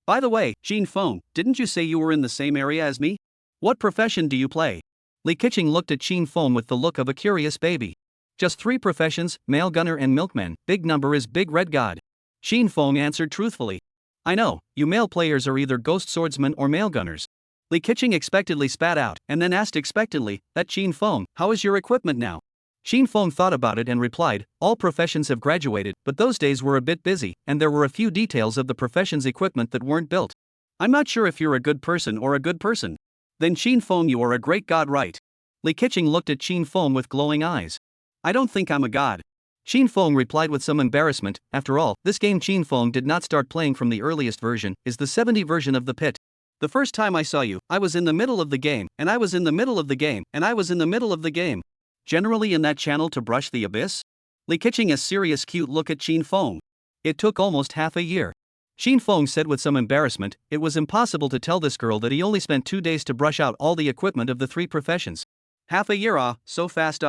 By the way, Shin Fong, didn't you say you were in the same area as me? What profession do you play? Li Keqing looked at Shin Fong with the look of a curious baby. Just 3 professions, male gunner and milkman. Big number is big red god. Shin Fong answered truthfully. I know, you male players are either ghost swordsmen or male gunners. Li Keqing expectedly spat out, and then asked expectantly, that Shin Fong, how is your equipment now? Shin Fong thought about it and replied, all professions have graduated, but those days were a bit busy, and there were a few details of the profession's equipment that weren't built. I'm not sure if you're a good person or a good person. Then Shin Fong, you are a great god, right? Li Keqing looked at Shin Fong with glowing eyes. I don't think I'm a god. Shin Fong replied with some embarrassment. After all, this game Shin Fong did not start playing from the earliest version, is the 70 version of the pit. The first time I saw you, I was in the middle of the game, and I was in the middle of the game, and I was in the middle of the game. Generally in that channel to brush the abyss? Li Keqing a serious cute look at Shin Fong. It took almost half a year. Shin Fong said with some embarrassment, it was impossible to tell this girl that he only spent 2 days to brush out all the equipment of the 3 professions. Half a year, so fast,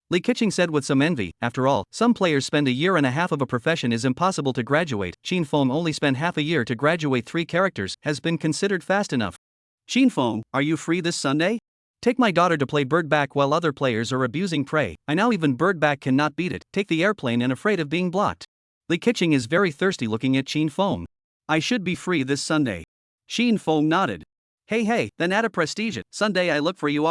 Li Keqing said with some envy. After all, some players spend a year and a half of a profession is impossible to graduate. Shin Fong only spent half a year to graduate 3 characters, has been considered fast enough. Shin Fong, are you free this Sunday? Take my daughter to play birdback while other players are abusing prey. I now even birdback cannot beat it. Take the airplane and afraid of being blocked. Li Keqing is very thirsty looking at Shin Fong. I should be free this Sunday. Shin Fong nodded. Hey, then add a prestige. Sunday I look for you.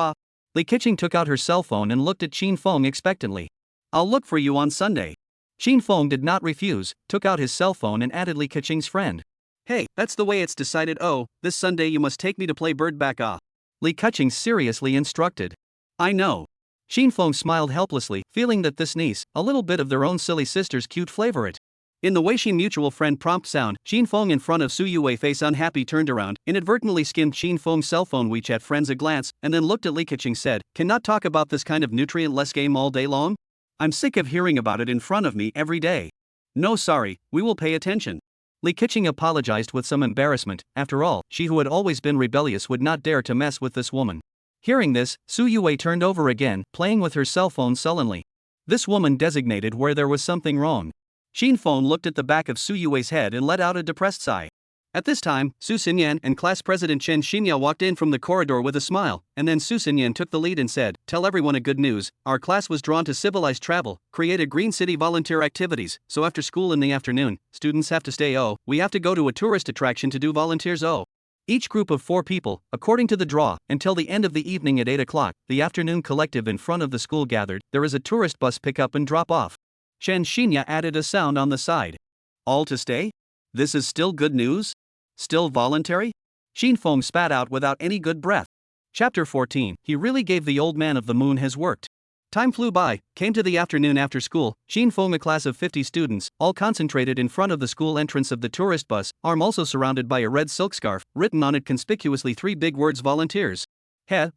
Li Keqing took out her cell phone and looked at Shin Fong expectantly. I'll look for you on Sunday. Shin Fong did not refuse, took out his cell phone and added Li Keqing's friend. Hey, that's the way it's decided. Oh, this Sunday you must take me to play birdback. Li Keqing seriously instructed. I know. Shin Fong smiled helplessly, feeling that this niece, a little bit of their own silly sister's cute flavor it. In the Weixin mutual friend prompt sound, Xin Feng in front of Su Yue face unhappy turned around, inadvertently skimmed Xin Feng's cell phone WeChat friends a glance, and then looked at Li Keqing said, "Cannot talk about this kind of nutrient-less game all day long? I'm sick of hearing about it in front of me every day." "No sorry, we will pay attention." Li Keqing apologized with some embarrassment. After all, she who had always been rebellious would not dare to mess with this woman. Hearing this, Su Yue turned over again, playing with her cell phone sullenly. This woman designated where there was something wrong. Xin Feng looked at the back of Su Yue's head and let out a depressed sigh. At this time, Su Xinyan and class president Chen Xinya walked in from the corridor with a smile, and then Su Xinyan took the lead and said, "Tell everyone a good news, our class was drawn to civilized travel, create a green city volunteer activities, so after school in the afternoon, students have to stay we have to go to a tourist attraction to do volunteers Each group of 4 people, according to the draw, until the end of the evening at 8 o'clock, the afternoon collective in front of the school gathered, there is a tourist bus pick up and drop off." Chen Xinya added a sound on the side. "All to stay? This is still good news? Still voluntary?" Xin Feng spat out without any good breath. Chapter 14. He really gave the old man of the moon has worked. Time flew by, came to the afternoon after school. Xin Feng, a class of 50 students, all concentrated in front of the school entrance of the tourist bus, arm also surrounded by a red silk scarf, written on it conspicuously 3 big words: volunteers.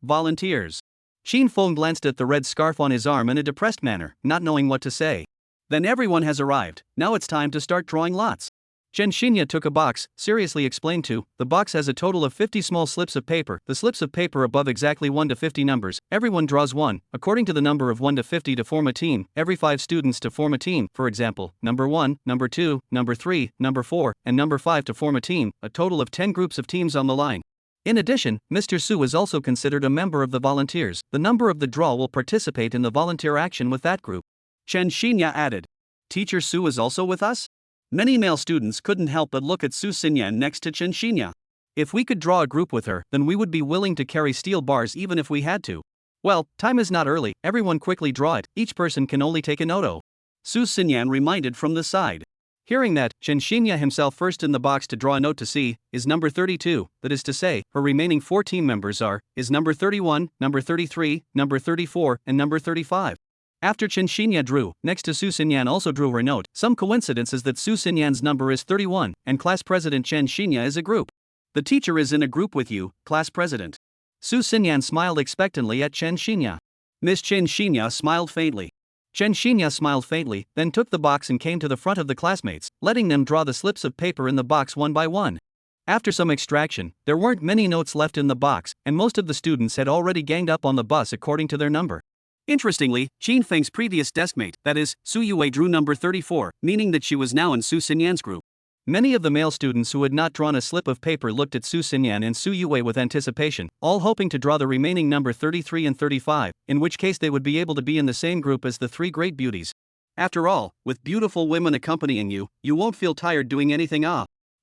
Volunteers. Xin Feng glanced at the red scarf on his arm in a depressed manner, not knowing what to say. "Then everyone has arrived, now it's time to start drawing lots." Chen Xinya took a box, seriously explained to. The box has a total of 50 small slips of paper, the slips of paper above exactly 1 to 50 numbers. Everyone draws one, according to the number of 1 to 50 to form a team, every 5 students to form a team, for example, number 1, number 2, number 3, number 4, and number 5 to form a team, a total of 10 groups of teams on the line. In addition, Mr. Su is also considered a member of the volunteers. The number of the draw will participate in the volunteer action with that group. Chen Xinya added, "Teacher Su is also with us?" Many male students couldn't help but look at Su Xinyan next to Chen Xinya. "If we could draw a group with her, then we would be willing to carry steel bars even if we had to." "Well, time is not early, everyone quickly draw it, each person can only take a note." Su Xinyan reminded from the side. Hearing that, Chen Xinya himself first in the box to draw a note to see, is number 32, that is to say, her remaining 4 team members is number 31, number 33, number 34, and number 35. After Chen Xinya drew, next to Su Xinyan also drew her note. Some coincidence is that Su Xinyan's number is 31, and class president Chen Xinya is a group. "The teacher is in a group with you, class president." Su Xinyan smiled expectantly at Chen Xinya. Miss Chen Xinya smiled faintly. Chen Xinya smiled faintly, then took the box and came to the front of the classmates, letting them draw the slips of paper in the box one by one. After some extraction, there weren't many notes left in the box, and most of the students had already ganged up on the bus according to their number. Interestingly, Xin Feng's previous deskmate, that is, Su Yue, drew number 34, meaning that she was now in Su Xinyan's group. Many of the male students who had not drawn a slip of paper looked at Su Xinyan and Su Yue with anticipation, all hoping to draw the remaining number 33 and 35, in which case they would be able to be in the same group as the 3 great beauties. After all, with beautiful women accompanying you, you won't feel tired doing anything.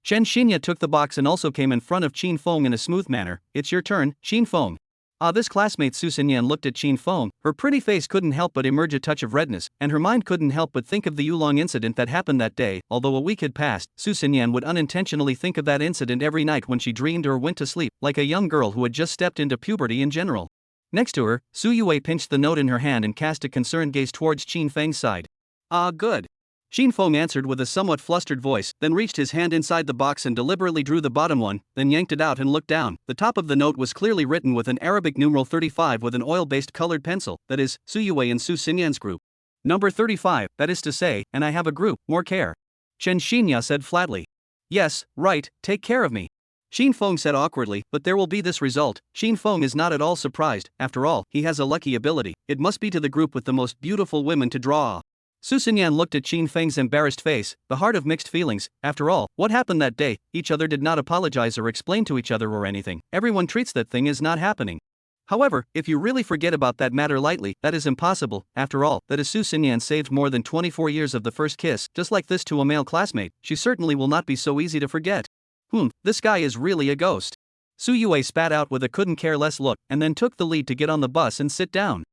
Chen Xinya took the box and also came in front of Xin Feng in a smooth manner. "It's your turn, Xin Feng." This classmate Su Xinyan looked at Xin Feng. Her pretty face couldn't help but emerge a touch of redness, and her mind couldn't help but think of the Yulong incident that happened that day. Although a week had passed, Su Xinyan would unintentionally think of that incident every night when she dreamed or went to sleep, like a young girl who had just stepped into puberty in general. Next to her, Su Yue pinched the note in her hand and cast a concerned gaze towards Xin Feng's side. Good." Xin Feng answered with a somewhat flustered voice, then reached his hand inside the box and deliberately drew the bottom one, then yanked it out and looked down. The top of the note was clearly written with an Arabic numeral 35 with an oil-based colored pencil, that is, Su Yue and Su Xinyan's group. "Number 35, that is to say, and I have a group, more care." Chen Xinya said flatly. "Yes, right, take care of me." Xin Feng said awkwardly, "But there will be this result." Xin Feng is not at all surprised, after all, he has a lucky ability. It must be to the group with the most beautiful women to draw. Su Xinyan looked at Xin Feng's embarrassed face, the heart of mixed feelings. After all, what happened that day? Each other did not apologize or explain to each other or anything. Everyone treats that thing as not happening. However, if you really forget about that matter lightly, that is impossible. After all, that is Su Xinyan saved more than 24 years of the first kiss, just like this to a male classmate. She certainly will not be so easy to forget. This guy is really a ghost. Su Yue spat out with a couldn't care less look, and then took the lead to get on the bus and sit down.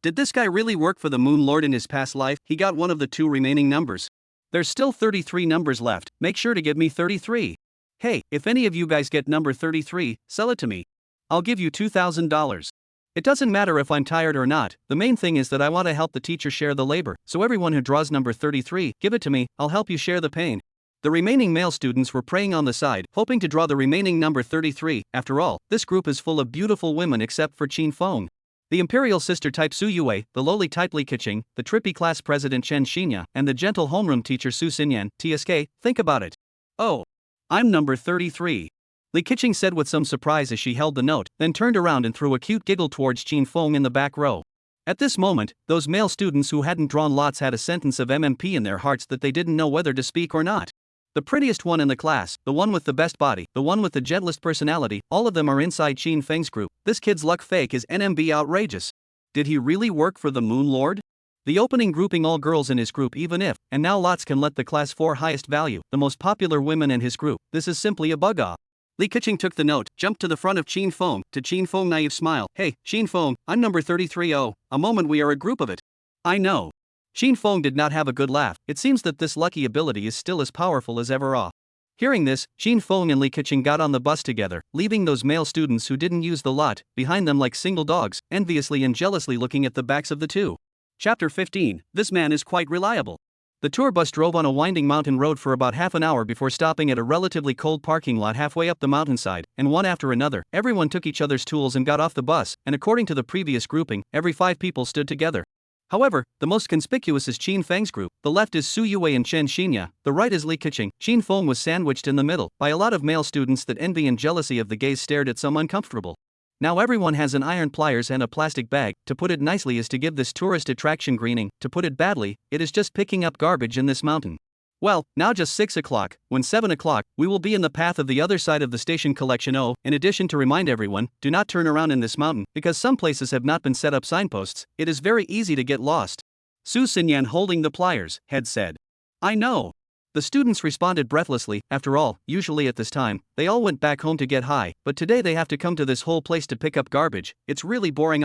Did this guy really work for the Moon Lord in his past life? He got one of the 2 remaining numbers. There's still 33 numbers left, make sure to give me 33. Hey, if any of you guys get number 33, sell it to me. I'll give you $2,000. It doesn't matter if I'm tired or not, the main thing is that I want to help the teacher share the labor, so everyone who draws number 33, give it to me, I'll help you share the pain. The remaining male students were praying on the side, hoping to draw the remaining number 33, after all, this group is full of beautiful women except for Chin Fong. The imperial sister type Su Yue, the lowly type Li Keqing, the trippy class president Chen Xinya, and the gentle homeroom teacher Su Xinyan, TSK, think about it. Oh. I'm number 33. Li Keqing said with some surprise as she held the note, then turned around and threw a cute giggle towards Chin Fong in the back row. At this moment, those male students who hadn't drawn lots had a sentence of MMP in their hearts that they didn't know whether to speak or not. The prettiest one in the class, the one with the best body, the one with the gentlest personality, all of them are inside Chin Feng's group. This kid's luck fake is NMB outrageous. Did he really work for the Moon Lord? The opening grouping all girls in his group even if, and now lots can let the class 4 highest value, the most popular women in his group, this is simply a bug-off. Li Keqing took the note, jumped to the front of Chin Fong, to Chin Fong naive smile, hey, Chin Fong, I'm number 33 oh, a moment we are a group of it. I know. Chin Fong did not have a good laugh, it seems that this lucky ability is still as powerful as ever off. Hearing this, Chin Fong and Li Keqing got on the bus together, leaving those male students who didn't use the lot behind them like single dogs, enviously and jealously looking at the backs of the two. Chapter 15, This man is quite reliable. The tour bus drove on a winding mountain road for about half an hour before stopping at a relatively cold parking lot halfway up the mountainside, and one after another, everyone took each other's tools and got off the bus, and according to the previous grouping, every 5 people stood together. However, the most conspicuous is Chin Feng's group, the left is Su Yue and Chen Xinya, the right is Li Keqing. Chin Fong was sandwiched in the middle, by a lot of male students that envy and jealousy of the gaze stared at some uncomfortable. Now everyone has an iron pliers and a plastic bag, to put it nicely is to give this tourist attraction greening, to put it badly, it is just picking up garbage in this mountain. Well, now just 6 o'clock, when 7 o'clock, we will be in the path of the other side of the station collection. Oh, in addition to remind everyone, do not turn around in this mountain, because some places have not been set up signposts, it is very easy to get lost. Su Xinyan holding the pliers, had said. I know. The students responded breathlessly, after all, usually at this time, they all went back home to get high, but today they have to come to this whole place to pick up garbage, it's really boring.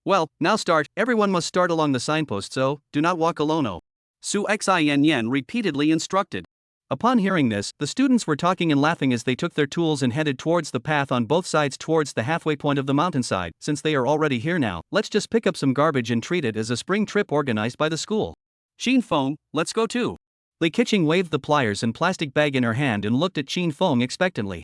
Well, now start, everyone must start along the signpost so, do not walk alone. Oh. Su Xinyan repeatedly instructed. Upon hearing this, the students were talking and laughing as they took their tools and headed towards the path on both sides towards the halfway point of the mountainside. Since they are already here now, let's just pick up some garbage and treat it as a spring trip organized by the school. Chin Fong, let's go too. Li Keqing waved the pliers and plastic bag in her hand and looked at Chin Fong expectantly.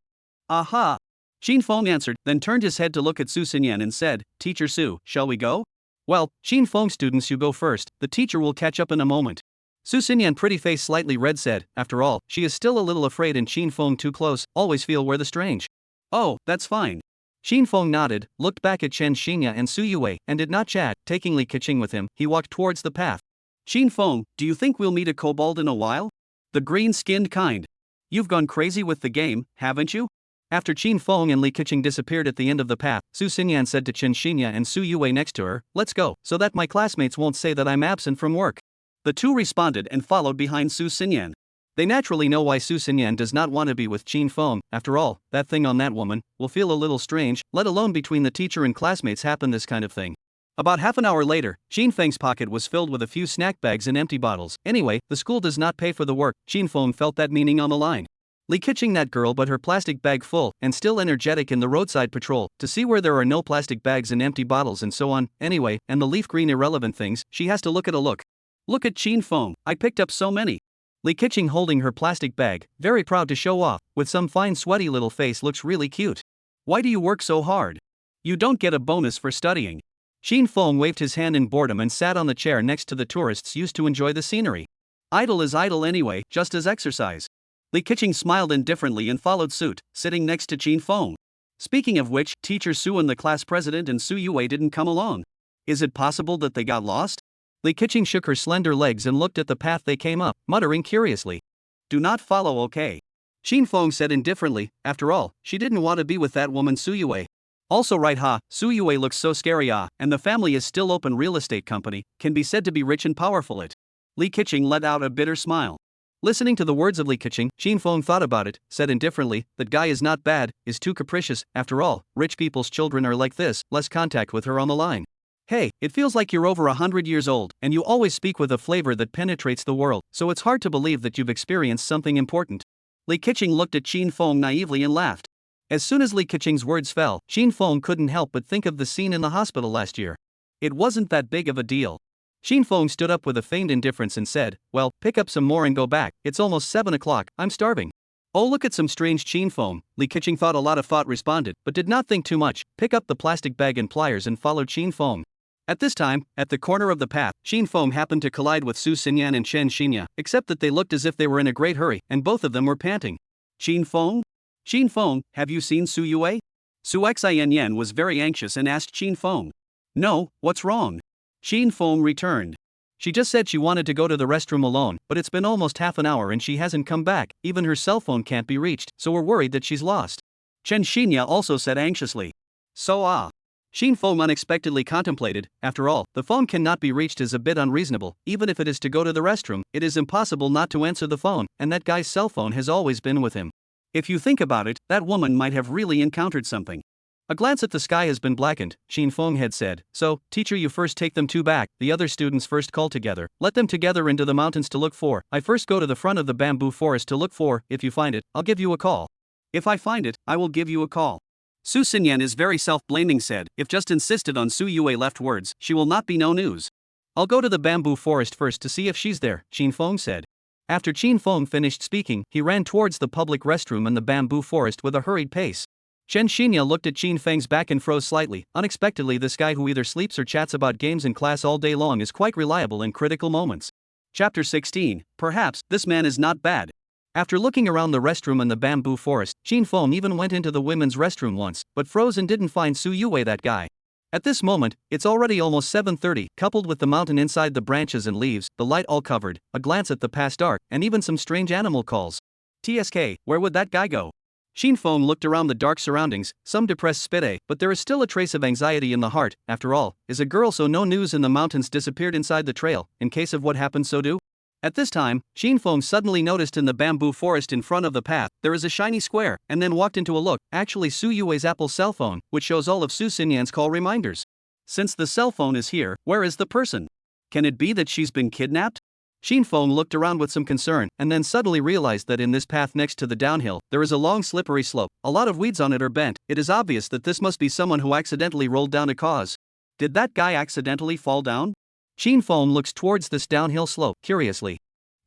Aha! Chin Fong answered, then turned his head to look at Su Xinyan and said, Teacher Su, shall we go? Well, Chin Fong students, you go first, the teacher will catch up in a moment. Su Xinyan, pretty face slightly red, said, after all, she is still a little afraid and Chin Fong too close, always feel where the strange. Oh, that's fine. Chin Fong nodded, looked back at Chen Xinya and Su Yue, and did not chat, taking Li Keqing with him, he walked towards the path. Chin Fong, do you think we'll meet a kobold in a while? The green-skinned kind. You've gone crazy with the game, haven't you? After Chin Fong and Li Keqing disappeared at the end of the path, Su Xinyan said to Chen Xinya and Su Yue next to her, let's go, so that my classmates won't say that I'm absent from work. The two responded and followed behind Su Xinyan. They naturally know why Su Xinyan does not want to be with Chin Fong, after all, that thing on that woman, will feel a little strange, let alone between the teacher and classmates happen this kind of thing. About half an hour later, Chin Feng's pocket was filled with a few snack bags and empty bottles. Anyway, the school does not pay for the work, Chin Fong felt that meaning on the line. Li Keqing that girl but her plastic bag full, and still energetic in the roadside patrol, to see where there are no plastic bags and empty bottles and so on, anyway, and the leaf green irrelevant things, she has to look at a look. Look at Chin Fong, I picked up so many. Li Keqing holding her plastic bag, very proud to show off, with some fine sweaty little face looks really cute. Why do you work so hard? You don't get a bonus for studying. Chin Fong waved his hand in boredom and sat on the chair next to the tourists used to enjoy the scenery. Idle is idle anyway, just as exercise. Li Keqing smiled indifferently and followed suit, sitting next to Chin Fong. Speaking of which, Teacher Su and the class president and Su Yue didn't come along. Is it possible that they got lost? Li Keqing shook her slender legs and looked at the path they came up, muttering curiously. Do not follow, okay? Chin Fong said indifferently, after all, she didn't want to be with that woman Su Yue. Also right Su Yue looks so scary and the family is still open real estate company, can be said to be rich and powerful it. Li Keqing let out a bitter smile. Listening to the words of Li Keqing, Chin Fong thought about it, said indifferently, that guy is not bad, is too capricious, after all, rich people's children are like this, less contact with her on the line. Hey, it feels like you're over 100 years old, and you always speak with a flavor that penetrates the world, so it's hard to believe that you've experienced something important. Li Keqing looked at Chin Fong naively and laughed. As soon as Li Keqing's words fell, Xin Feng couldn't help but think of the scene in the hospital last year. It wasn't that big of a deal. Xin Feng stood up with a feigned indifference and said, "Well, pick up some more and go back, it's almost 7 o'clock, I'm starving." "Oh, look at some strange Xin Feng," Li Keqing thought a lot of thought responded, but did not think too much, pick up the plastic bag and pliers and followed Xin Feng. At this time, at the corner of the path, Xin Feng happened to collide with Su Xinyan and Chen Xinya, except that they looked as if they were in a great hurry, and both of them were panting. "Xin Feng? Xin Feng, have you seen Su Yue?" Su Xianyan was very anxious and asked Xin Feng. "No, what's wrong?" Xin Feng returned. "She just said she wanted to go to the restroom alone, but it's been almost half an hour and she hasn't come back, even her cell phone can't be reached, so we're worried that she's lost." Chen Xinya also said anxiously. Xin Feng unexpectedly contemplated, after all, the phone cannot be reached is a bit unreasonable, even if it is to go to the restroom, it is impossible not to answer the phone, and that guy's cell phone has always been with him. If you think about it, that woman might have really encountered something. "A glance at the sky has been blackened," Xin Feng had said, "so, teacher, you first take them two back, the other students first call together, let them together into the mountains to look for, I first go to the front of the bamboo forest to look for, if you find it, I'll give you a call. If I find it, I will give you a call." Su Xinyan is very self-blaming said, if just insisted on Su Yue left words, she will not be no news. "I'll go to the bamboo forest first to see if she's there," Xin Feng said. After Xin Feng finished speaking, he ran towards the public restroom in the bamboo forest with a hurried pace. Chen Xinya looked at Xin Feng's back and froze slightly. Unexpectedly, this guy who either sleeps or chats about games in class all day long is quite reliable in critical moments. Chapter 16. Perhaps this man is not bad. After looking around the restroom in the bamboo forest, Xin Feng even went into the women's restroom once, but froze and didn't find Su Yue, that guy. At this moment, it's already almost 7:30, coupled with the mountain inside the branches and leaves, the light all covered, a glance at the past dark, and even some strange animal calls. TSK, where would that guy go? Xin Feng looked around the dark surroundings, some depressed spite, but there is still a trace of anxiety in the heart. After all, is a girl so no news in the mountains disappeared inside the trail, in case of what happened so do? At this time, Xin Feng suddenly noticed in the bamboo forest in front of the path, there is a shiny square, and then walked into a look, actually Su Yue's Apple cell phone, which shows all of Su Xinyan's call reminders. Since the cell phone is here, where is the person? Can it be that she's been kidnapped? Xin Feng looked around with some concern, and then suddenly realized that in this path next to the downhill, there is a long slippery slope, a lot of weeds on it are bent. It is obvious that this must be someone who accidentally rolled down a cause. Did that guy accidentally fall down? Xin Feng looks towards this downhill slope, curiously.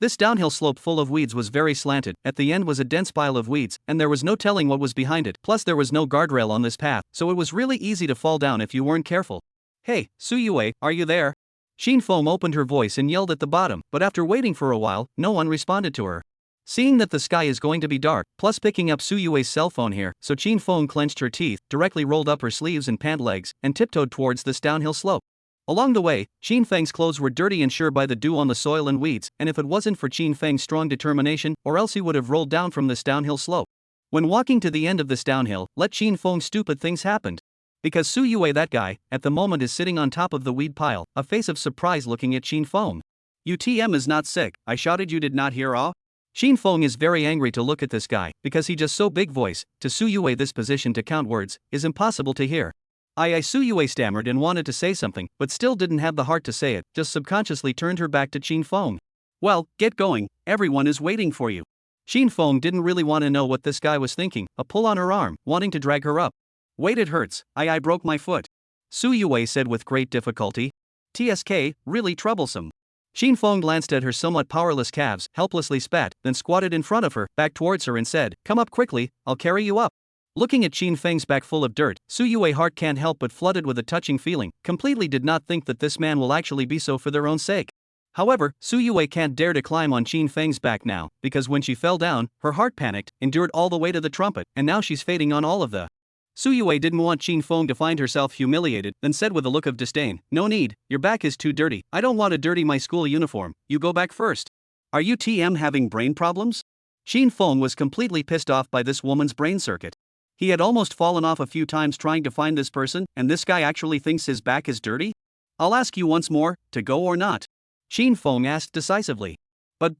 This downhill slope full of weeds was very slanted, at the end was a dense pile of weeds, and there was no telling what was behind it, plus there was no guardrail on this path, so it was really easy to fall down if you weren't careful. "Hey, Su Yue, are you there?" Xin Feng opened her voice and yelled at the bottom, but after waiting for a while, no one responded to her. Seeing that the sky is going to be dark, plus picking up Su Yue's cell phone here, so Xin Feng clenched her teeth, directly rolled up her sleeves and pant legs, and tiptoed towards this downhill slope. Along the way, Xin Feng's clothes were dirty and sure by the dew on the soil and weeds, and if it wasn't for Xin Feng's strong determination, or else he would have rolled down from this downhill slope. When walking to the end of this downhill, let Xin Feng stupid things happened. Because Su Yue, that guy, at the moment is sitting on top of the weed pile, a face of surprise looking at Xin Feng. "UTM is not sick, I shouted, you did not hear ah?" Xin Feng is very angry to look at this guy, because he just so big voice, to Su Yue this position to count words, is impossible to hear. I Su Yue stammered and wanted to say something, but still didn't have the heart to say it, just subconsciously turned her back to Xin Feng. "Well, get going, everyone is waiting for you." Xin Feng didn't really want to know what this guy was thinking, a pull on her arm, wanting to drag her up. "Wait, it hurts, I broke my foot," Su Yue said with great difficulty. "TSK, really troublesome." Xin Feng glanced at her somewhat powerless calves, helplessly spat, then squatted in front of her, back towards her and said, "Come up quickly, I'll carry you up." Looking at Xin Feng's back full of dirt, Su Yue's heart can't help but flooded with a touching feeling, completely did not think that this man will actually be so for their own sake. However, Su Yue can't dare to climb on Xin Feng's back now, because when she fell down, her heart panicked, endured all the way to the trumpet, and now she's fading on all of the. Su Yue didn't want Xin Feng to find herself humiliated, then said with a look of disdain, "No need, your back is too dirty, I don't want to dirty my school uniform, you go back first." "Are you TM having brain problems?" Xin Feng was completely pissed off by this woman's brain circuit. He had almost fallen off a few times trying to find this person, and this guy actually thinks his back is dirty? "I'll ask you once more, to go or not?" Xin Feng asked decisively. But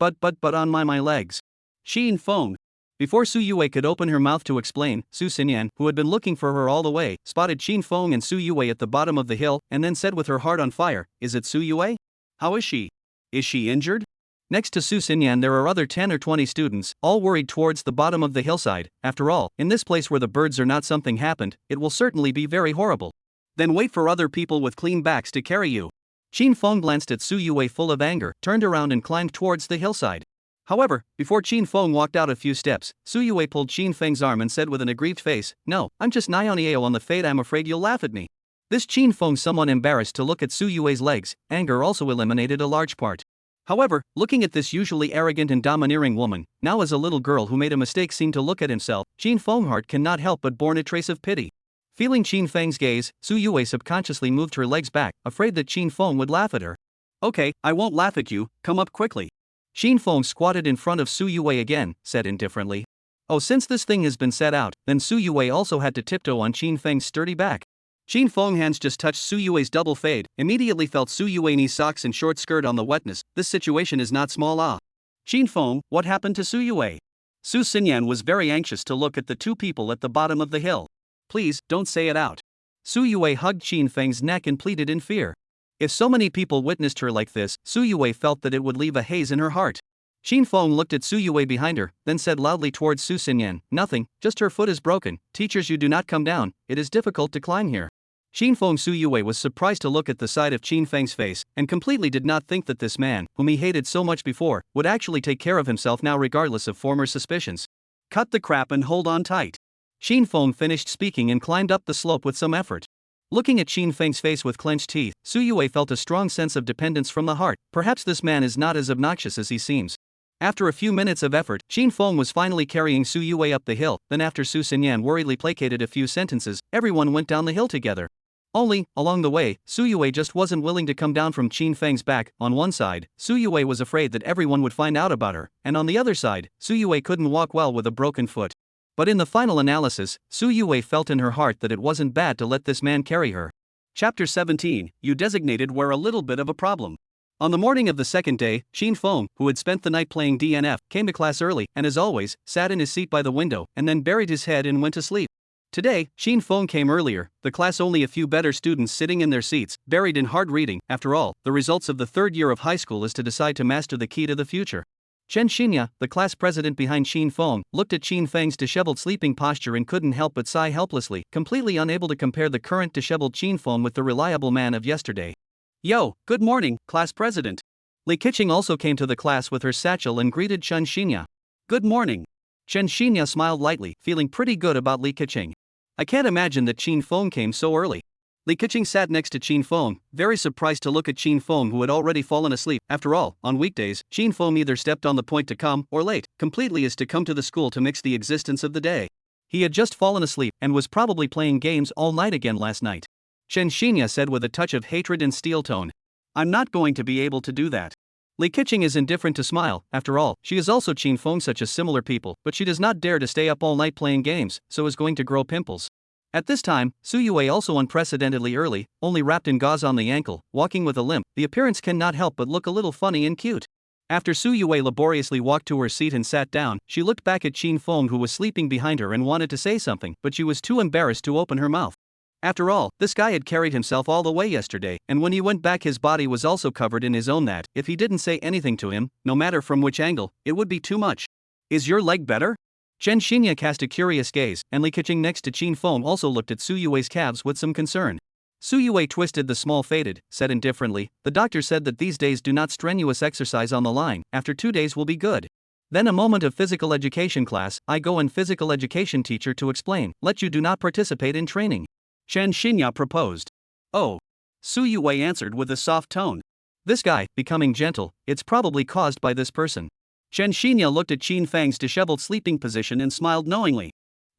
on my legs." Xin Feng. Before Su Yue could open her mouth to explain, Su Xinyan, who had been looking for her all the way, spotted Xin Feng and Su Yue at the bottom of the hill, and then said with her heart on fire, "Is it Su Yue? How is she? Is she injured?" Next to Su Xinyan there are other 10 or 20 students, all worried towards the bottom of the hillside. After all, in this place where the birds are not something happened, it will certainly be very horrible. Then wait for other people with clean backs to carry you. Qin Feng glanced at Su Yue full of anger, turned around and climbed towards the hillside. However, before Qin Feng walked out a few steps, Su Yue pulled Qin Feng's arm and said with an aggrieved face, "No, I'm just Niao on the fade. I'm afraid you'll laugh at me." This Qin Feng, somewhat embarrassed to look at Su Yue's legs, anger also eliminated a large part. However, looking at this usually arrogant and domineering woman, now as a little girl who made a mistake seemed to look at himself, Qin Feng's heart cannot help but born a trace of pity. Feeling Qin Feng's gaze, Su Yue subconsciously moved her legs back, afraid that Qin Feng would laugh at her. "Okay, I won't laugh at you, come up quickly." Qin Feng squatted in front of Su Yue again, said indifferently. Oh, since this thing has been set out, then Su Yue also had to tiptoe on Qin Feng's sturdy back. Qin Feng's hands just touched Su Yue's double fade, immediately felt Su Yue's socks and short skirt on the wetness. This situation is not small. Qin Feng, what happened to Su Yue? Su Xinyan was very anxious to look at the two people at the bottom of the hill. Please, don't say it out. Su Yue hugged Qin Feng's neck and pleaded in fear. If so many people witnessed her like this, Su Yue felt that it would leave a haze in her heart. Qin Feng looked at Su Yue behind her, then said loudly towards Su Xinyan, "Nothing, just her foot is broken. Teachers, you do not come down, it is difficult to climb here." Qin Feng Su Yue was surprised to look at the side of Qin Feng's face, and completely did not think that this man, whom he hated so much before, would actually take care of himself now regardless of former suspicions. Cut the crap and hold on tight. Qin Feng finished speaking and climbed up the slope with some effort. Looking at Qin Feng's face with clenched teeth, Su Yue felt a strong sense of dependence from the heart. Perhaps this man is not as obnoxious as he seems. After a few minutes of effort, Qin Feng was finally carrying Su Yue up the hill. Then after Su Xinyan worriedly placated a few sentences, everyone went down the hill together. Only, along the way, Su Yue just wasn't willing to come down from Qin Feng's back. On one side, Su Yue was afraid that everyone would find out about her, and on the other side, Su Yue couldn't walk well with a broken foot. But in the final analysis, Su Yue felt in her heart that it wasn't bad to let this man carry her. Chapter 17, You designated were a little bit of a problem. On the morning of the second day, Qin Feng, who had spent the night playing DNF, came to class early and as always, sat in his seat by the window and then buried his head and went to sleep. Today, Qin Feng came earlier, the class only a few better students sitting in their seats, buried in hard reading. After all, the results of the third year of high school is to decide to master the key to the future. Chen Xinya, the class president behind Qin Feng, looked at Qin Feng's disheveled sleeping posture and couldn't help but sigh helplessly, completely unable to compare the current disheveled Qin Feng with the reliable man of yesterday. Yo, good morning, class president. Li Keqing also came to the class with her satchel and greeted Chen Xinya. Good morning. Chen Xinya smiled lightly, feeling pretty good about Li Keqing. I can't imagine that Qin Feng came so early. Li Keqing sat next to Qin Feng, very surprised to look at Qin Feng who had already fallen asleep. After all, on weekdays, Qin Feng either stepped on the point to come or late, completely as to come to the school to mix the existence of the day. He had just fallen asleep and was probably playing games all night again last night. Chen Xinya said with a touch of hatred and steel tone. I'm not going to be able to do that. Li Keqing is indifferent to smile. After all, she is also Qin Feng, such as similar people, but she does not dare to stay up all night playing games, so is going to grow pimples. At this time, Su Yue also unprecedentedly early, only wrapped in gauze on the ankle, walking with a limp. The appearance cannot help but look a little funny and cute. After Su Yue laboriously walked to her seat and sat down, she looked back at Qin Feng who was sleeping behind her and wanted to say something, but she was too embarrassed to open her mouth. After all, this guy had carried himself all the way yesterday, and when he went back his body was also covered in his own that, if he didn't say anything to him, no matter from which angle, it would be too much. Is your leg better? Chen Xinya cast a curious gaze, and Li Keqing next to Qin Feng also looked at Su Yue's calves with some concern. Su Yue twisted the small faded, said indifferently, the doctor said that these days do not strenuous exercise on the line, after 2 days will be good. Then a moment of physical education class, I go and physical education teacher to explain, let you do not participate in training. Chen Xinya proposed. Oh. Su Yue answered with a soft tone. This guy, becoming gentle, it's probably caused by this person. Chen Xinya looked at Qin Feng's disheveled sleeping position and smiled knowingly.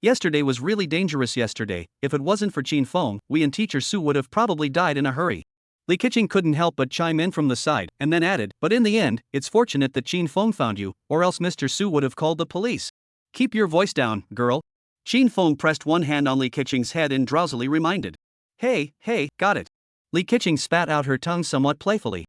Yesterday was really dangerous yesterday, if it wasn't for Qin Feng, we and teacher Su would have probably died in a hurry. Li Keqing couldn't help but chime in from the side, and then added, but in the end, it's fortunate that Qin Feng found you, or else Mr. Su would have called the police. Keep your voice down, girl. Qin Feng pressed one hand on Li Keqing's head and drowsily reminded. Hey, got it. Li Keqing spat out her tongue somewhat playfully.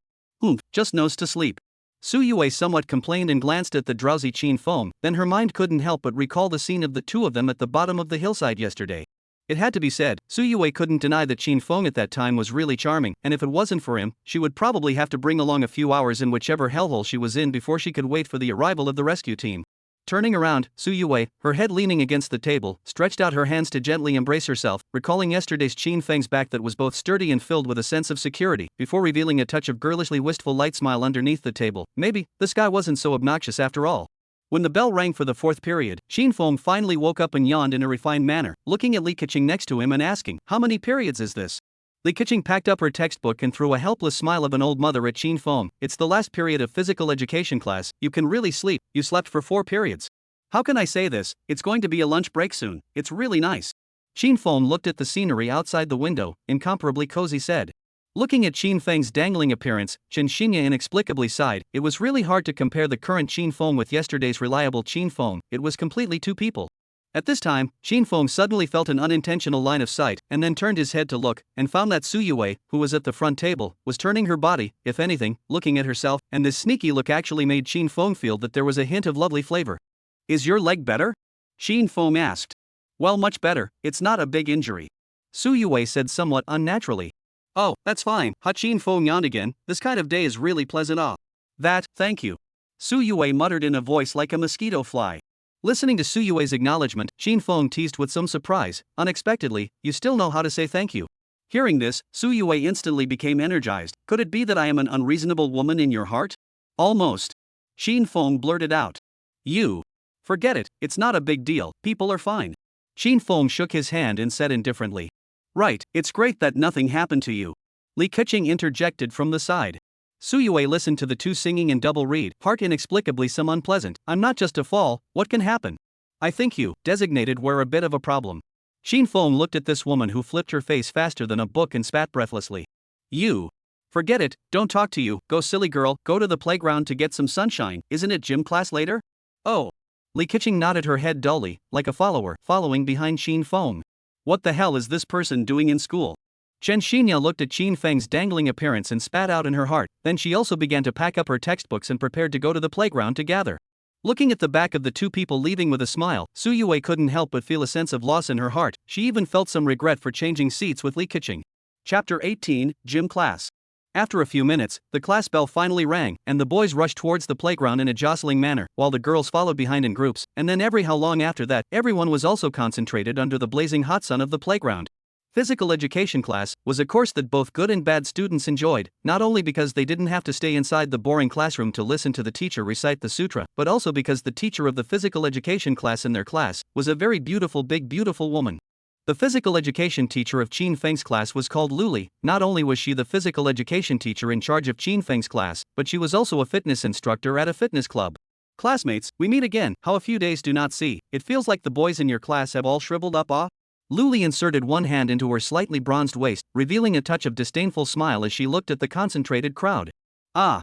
Just knows to sleep. Su Yue somewhat complained and glanced at the drowsy Qin Feng, then her mind couldn't help but recall the scene of the two of them at the bottom of the hillside yesterday. It had to be said, Su Yue couldn't deny that Qin Feng at that time was really charming, and if it wasn't for him, she would probably have to bring along a few hours in whichever hellhole she was in before she could wait for the arrival of the rescue team. Turning around, Su Yue, her head leaning against the table, stretched out her hands to gently embrace herself, recalling yesterday's Qin Feng's back that was both sturdy and filled with a sense of security, before revealing a touch of girlishly wistful light smile underneath the table. Maybe this guy wasn't so obnoxious after all. When the bell rang for the fourth period, Qin Feng finally woke up and yawned in a refined manner, looking at Li Keqing next to him and asking, "How many periods is this?" Li Keqing packed up her textbook and threw a helpless smile of an old mother at Qin Feng. "It's the last period of physical education class. You can really sleep. You slept for 4 periods." "How can I say this? It's going to be a lunch break soon. It's really nice." Qin Feng looked at the scenery outside the window, incomparably cozy said. Looking at Qin Feng's dangling appearance, Chen Xinya inexplicably sighed. It was really hard to compare the current Qin Feng with yesterday's reliable Qin Feng. It was completely two people. At this time, Qin Feng suddenly felt an unintentional line of sight, and then turned his head to look, and found that Su Yue, who was at the front table, was turning her body, if anything, looking at herself, and this sneaky look actually made Qin Feng feel that there was a hint of lovely flavor. "Is your leg better?" Qin Feng asked. "Well, much better. It's not a big injury," Su Yue said somewhat unnaturally. "Oh, that's fine." Qin Feng yawned again. "This kind of day is really pleasant." Thank you," Su Yue muttered in a voice like a mosquito fly. Listening to Su Yue's acknowledgement, Qin Feng teased with some surprise, "Unexpectedly, you still know how to say thank you." Hearing this, Su Yue instantly became energized. "Could it be that I am an unreasonable woman in your heart?" "Almost," Qin Feng blurted out. "You. Forget it, it's not a big deal, people are fine." Qin Feng shook his hand and said indifferently. "Right, it's great that nothing happened to you," Li Keqing interjected from the side. Su Yue listened to the two singing in double read, heart inexplicably some unpleasant. "I'm not just a fall, what can happen?" "I think you designated were a bit of a problem." Qin Feng looked at this woman who flipped her face faster than a book and spat breathlessly. "You. Forget it, don't talk to you, go silly girl, go to the playground to get some sunshine, isn't it gym class later?" "Oh." Li Keqing nodded her head dully, like a follower, following behind Qin Feng. "What the hell is this person doing in school?" Chen Xinya looked at Qin Feng's dangling appearance and spat out in her heart, then she also began to pack up her textbooks and prepared to go to the playground to gather. Looking at the back of the two people leaving with a smile, Su Yue couldn't help but feel a sense of loss in her heart. She even felt some regret for changing seats with Li Keqing. Chapter 18, Gym Class. After a few minutes, the class bell finally rang, and the boys rushed towards the playground in a jostling manner, while the girls followed behind in groups, and then every how long after that, everyone was also concentrated under the blazing hot sun of the playground. Physical education class was a course that both good and bad students enjoyed, not only because they didn't have to stay inside the boring classroom to listen to the teacher recite the sutra, but also because the teacher of the physical education class in their class was a very beautiful big beautiful woman. The physical education teacher of Qin Feng's class was called Luli. Not only was she the physical education teacher in charge of Qin Feng's class, but she was also a fitness instructor at a fitness club. "Classmates, we meet again. How a few days do not see. It feels like the boys in your class have all shriveled up, Luli inserted one hand into her slightly bronzed waist, revealing a touch of disdainful smile as she looked at the concentrated crowd.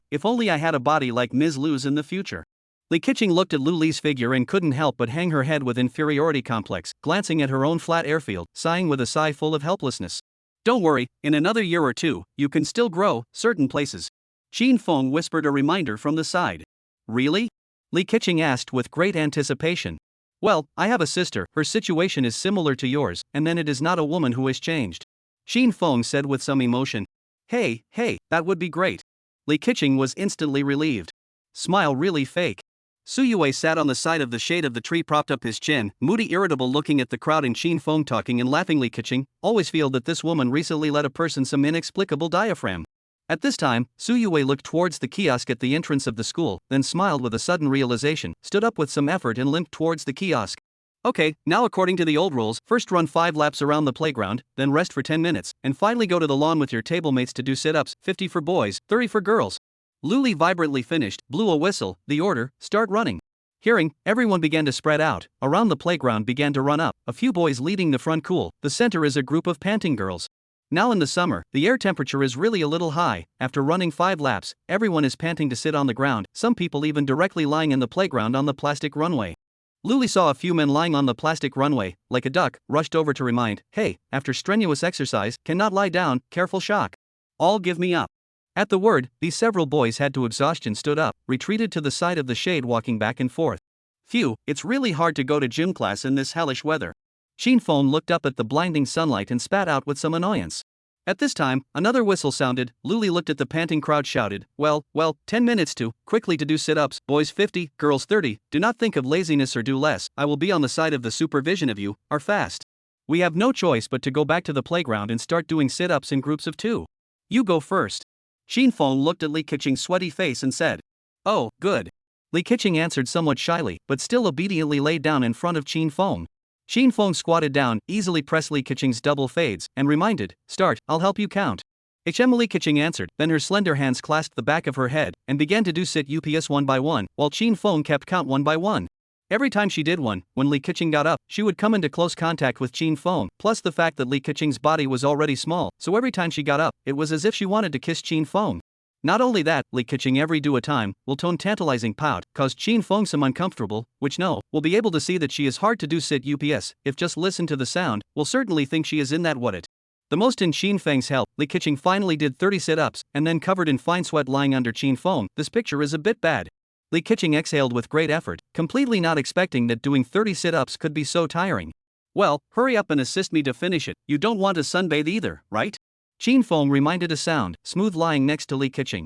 If only I had a body like Ms. Lu's in the future." Li Keqing looked at Luli's figure and couldn't help but hang her head with inferiority complex, glancing at her own flat airfield, sighing with a sigh full of helplessness. "Don't worry, in another year or two, you can still grow, certain places." Qin Feng whispered a reminder from the side. "Really?" Li Keqing asked with great anticipation. "Well, I have a sister, her situation is similar to yours, and then it is not a woman who has changed," Qin Feng said with some emotion. Hey, that would be great." Li Keqing was instantly relieved. "Smile really fake." Su Yue sat on the side of the shade of the tree, propped up his chin, moody, irritable, looking at the crowd and Qin Feng talking and laughing. Li Keqing, always feel that this woman recently let a person some inexplicable diaphragm. At this time, Su Yue looked towards the kiosk at the entrance of the school, then smiled with a sudden realization, stood up with some effort and limped towards the kiosk. "Okay, now according to the old rules, first run 5 laps around the playground, then rest for 10 minutes, and finally go to the lawn with your table mates to do sit-ups, 50 for boys, 30 for girls." Luli vibrantly finished, blew a whistle, the order, "Start running." Hearing, everyone began to spread out, around the playground began to run up, a few boys leading the front. Cool, the center is a group of panting girls. Now in the summer, the air temperature is really a little high. After running 5 laps, everyone is panting to sit on the ground, some people even directly lying in the playground on the plastic runway. Luli saw a few men lying on the plastic runway, like a duck, rushed over to remind, "Hey, after strenuous exercise, cannot lie down, careful shock. All give me up." At the word, these several boys had to exhaustion stood up, retreated to the side of the shade, walking back and forth. "Phew, it's really hard to go to gym class in this hellish weather." Shin Fong looked up at the blinding sunlight and spat out with some annoyance. At this time, another whistle sounded. Luli looked at the panting crowd, shouted, well, 10 minutes quickly to do sit-ups, boys 50, girls 30, do not think of laziness or do less, I will be on the side of the supervision of you, are fast. We have no choice but to go back to the playground and start doing sit-ups in groups of 2. You go first. Shin Fong looked at Li Keqing's sweaty face and said, oh, good. Li Keqing answered somewhat shyly, but still obediently lay down in front of Shin Fong. Shin Fong squatted down, easily pressed Li Keqing's double fades, and reminded, start, I'll help you count. Li Keqing answered, then her slender hands clasped the back of her head, and began to do sit ups one by one, while Shin Fong kept count one by one. Every time she did one, when Li Keqing got up, she would come into close contact with Shin Fong, plus the fact that Li Keqing's body was already small, so every time she got up, it was as if she wanted to kiss Shin Fong. Not only that, Li Keqing every do a time, will tone tantalizing pout, caused Shin Fong some uncomfortable, which no, will be able to see that she is hard to do sit ups, if just listen to the sound, will certainly think she is in that what it. The most in Shin Feng's help, Li Keqing finally did 30 sit-ups, and then covered in fine sweat lying under Shin Fong, this picture is a bit bad. Li Keqing exhaled with great effort, completely not expecting that doing 30 sit-ups could be so tiring. Well, hurry up and assist me to finish it, you don't want to sunbathe either, right? Shin Fong reminded a sound, smooth lying next to Li Keqing.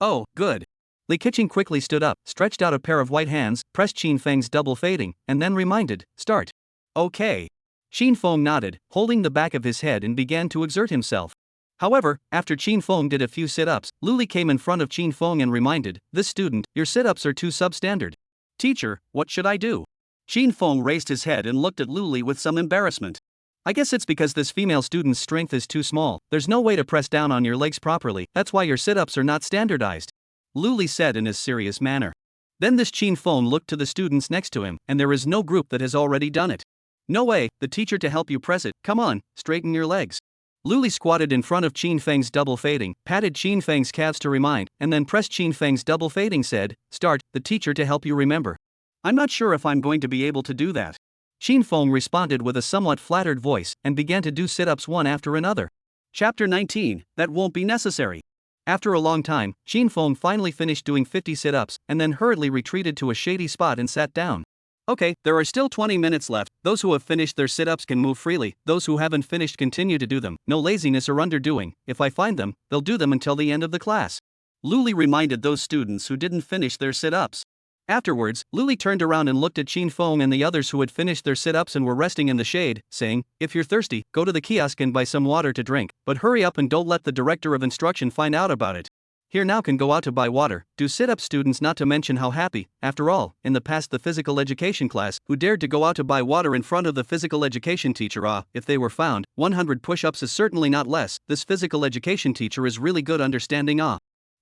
Oh, good. Li Keqing quickly stood up, stretched out a pair of white hands, pressed Shin Feng's double fading, and then reminded, start. Okay. Shin Fong nodded, holding the back of his head and began to exert himself. However, after Shin Fong did a few sit-ups, Luli came in front of Shin Fong and reminded, this student, your sit-ups are too substandard. Teacher, what should I do? Shin Fong raised his head and looked at Luli with some embarrassment. I guess it's because this female student's strength is too small, there's no way to press down on your legs properly, that's why your sit-ups are not standardized. Luli said in a serious manner. Then this Shin Fong looked to the students next to him, and there is no group that has already done it. No way, the teacher to help you press it, come on, straighten your legs. Luli squatted in front of Shin Feng's double fading, patted Shin Feng's calves to remind, and then pressed Shin Feng's double fading said, start, the teacher to help you remember. I'm not sure if I'm going to be able to do that. Shin Fong responded with a somewhat flattered voice, and began to do sit-ups one after another. Chapter 19, that won't be necessary. After a long time, Shin Fong finally finished doing 50 sit-ups, and then hurriedly retreated to a shady spot and sat down. Okay, there are still 20 minutes left, those who have finished their sit-ups can move freely, those who haven't finished continue to do them, no laziness or underdoing, if I find them, they'll do them until the end of the class. Luli reminded those students who didn't finish their sit-ups. Afterwards, Luli turned around and looked at Shin Fong and the others who had finished their sit-ups and were resting in the shade, saying, if you're thirsty, go to the kiosk and buy some water to drink, but hurry up and don't let the director of instruction find out about it. Here now can go out to buy water, do sit-ups students, not to mention how happy, after all, in the past the physical education class, who dared to go out to buy water in front of the physical education teacher, if they were found, 100 push-ups is certainly not less, this physical education teacher is really good understanding.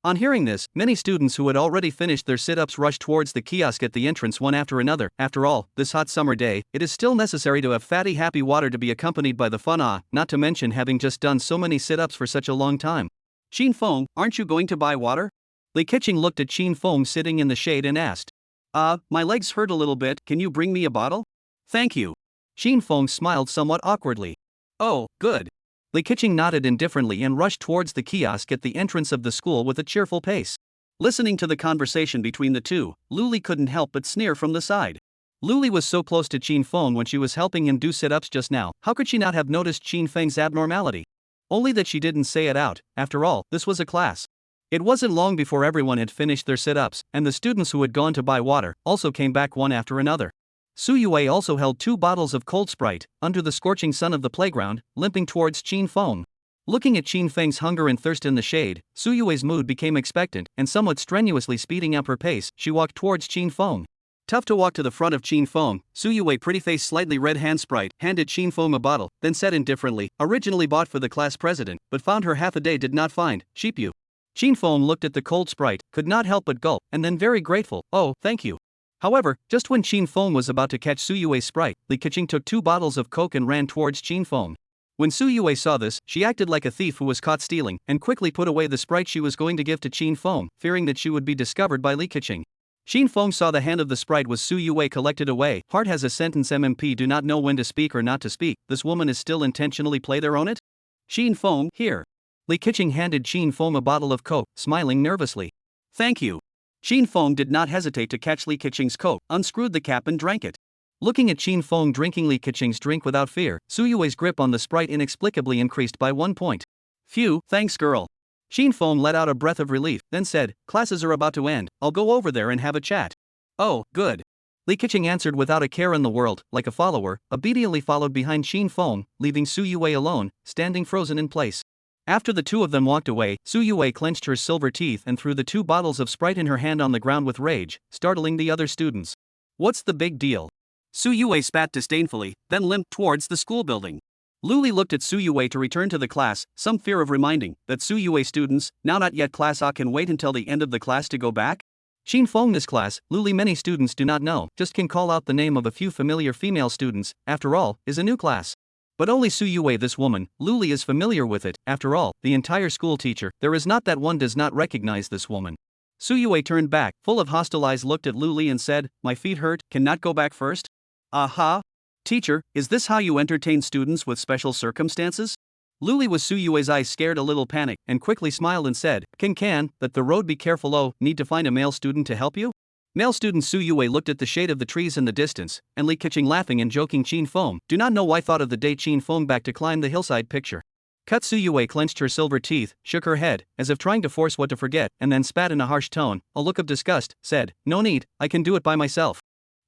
On hearing this, many students who had already finished their sit-ups rushed towards the kiosk at the entrance one after another. After all, this hot summer day, it is still necessary to have fatty happy water to be accompanied by the fun, not to mention having just done so many sit-ups for such a long time. Shin Fong, aren't you going to buy water? Li Keqing looked at Shin Fong sitting in the shade and asked. My legs hurt a little bit, can you bring me a bottle? Thank you. Shin Fong smiled somewhat awkwardly. Oh, good. Li Keqing nodded indifferently and rushed towards the kiosk at the entrance of the school with a cheerful pace. Listening to the conversation between the two, Luli couldn't help but sneer from the side. Luli was so close to Shin Fong when she was helping him do sit-ups just now, how could she not have noticed Shin Feng's abnormality? Only that she didn't say it out, after all, this was a class. It wasn't long before everyone had finished their sit-ups, and the students who had gone to buy water also came back one after another. Su Yue also held 2 bottles of cold Sprite, under the scorching sun of the playground, limping towards Shin Fong. Looking at Shin Feng's hunger and thirst in the shade, Su Yue's mood became expectant, and somewhat strenuously speeding up her pace, she walked towards Shin Fong. Tough to walk to the front of Shin Fong, Su Yue, pretty face slightly red hand Sprite, handed Shin Fong a bottle, then said indifferently, originally bought for the class president, but found her half a day did not find, sheep you. Shin Fong looked at the cold Sprite, could not help but gulp, and then very grateful, oh, thank you. However, just when Shin Fong was about to catch Su Yue's Sprite, Li Keqing took 2 bottles of Coke and ran towards Shin Fong. When Su Yue saw this, she acted like a thief who was caught stealing, and quickly put away the Sprite she was going to give to Shin Fong, fearing that she would be discovered by Li Keqing. Shin Fong saw the hand of the Sprite was Su Yue collected away. Heart has a sentence MMP do not know when to speak or not to speak, this woman is still intentionally play their own it? Shin Fong, here. Li Keqing handed Shin Fong a bottle of Coke, smiling nervously. Thank you. Shin Fong did not hesitate to catch Li Keqing's Coke, unscrewed the cap and drank it. Looking at Qin Feng drinking Li Keqing's drink without fear, Su Yue's grip on the Sprite inexplicably increased by 1 point. Phew, thanks girl. Qin Feng let out a breath of relief, then said, classes are about to end, I'll go over there and have a chat. Oh, good. Li Keqing answered without a care in the world, like a follower, obediently followed behind Qin Feng, leaving Su Yue alone, standing frozen in place. After the two of them walked away, Su Yue clenched her silver teeth and threw the 2 bottles of Sprite in her hand on the ground with rage, startling the other students. What's the big deal? Su Yue spat disdainfully, then limped towards the school building. Luli looked at Su Yue to return to the class, some fear of reminding that Su Yue students, now not yet class A, can wait until the end of the class to go back. Qin Feng this class, Luli many students do not know, just can call out the name of a few familiar female students, after all, is a new class. But only Su Yue this woman, Luli is familiar with it, after all, the entire school teacher, there is not that one does not recognize this woman. Su Yue turned back, full of hostile eyes looked at Luli and said, my feet hurt, can not go back first? Aha! Teacher, is this how you entertain students with special circumstances? Luli was Su Yue's eyes scared a little panic, and quickly smiled and said, can, that the road be careful oh, need to find a male student to help you? Male student Su Yue looked at the shade of the trees in the distance, and Li Keqing laughing and joking Qin Feng, do not know why thought of the day Qin Feng back to climb the hillside picture. Cut Su Yue clenched her silver teeth, shook her head, as if trying to force what to forget, and then spat in a harsh tone, a look of disgust, said, no need, I can do it by myself.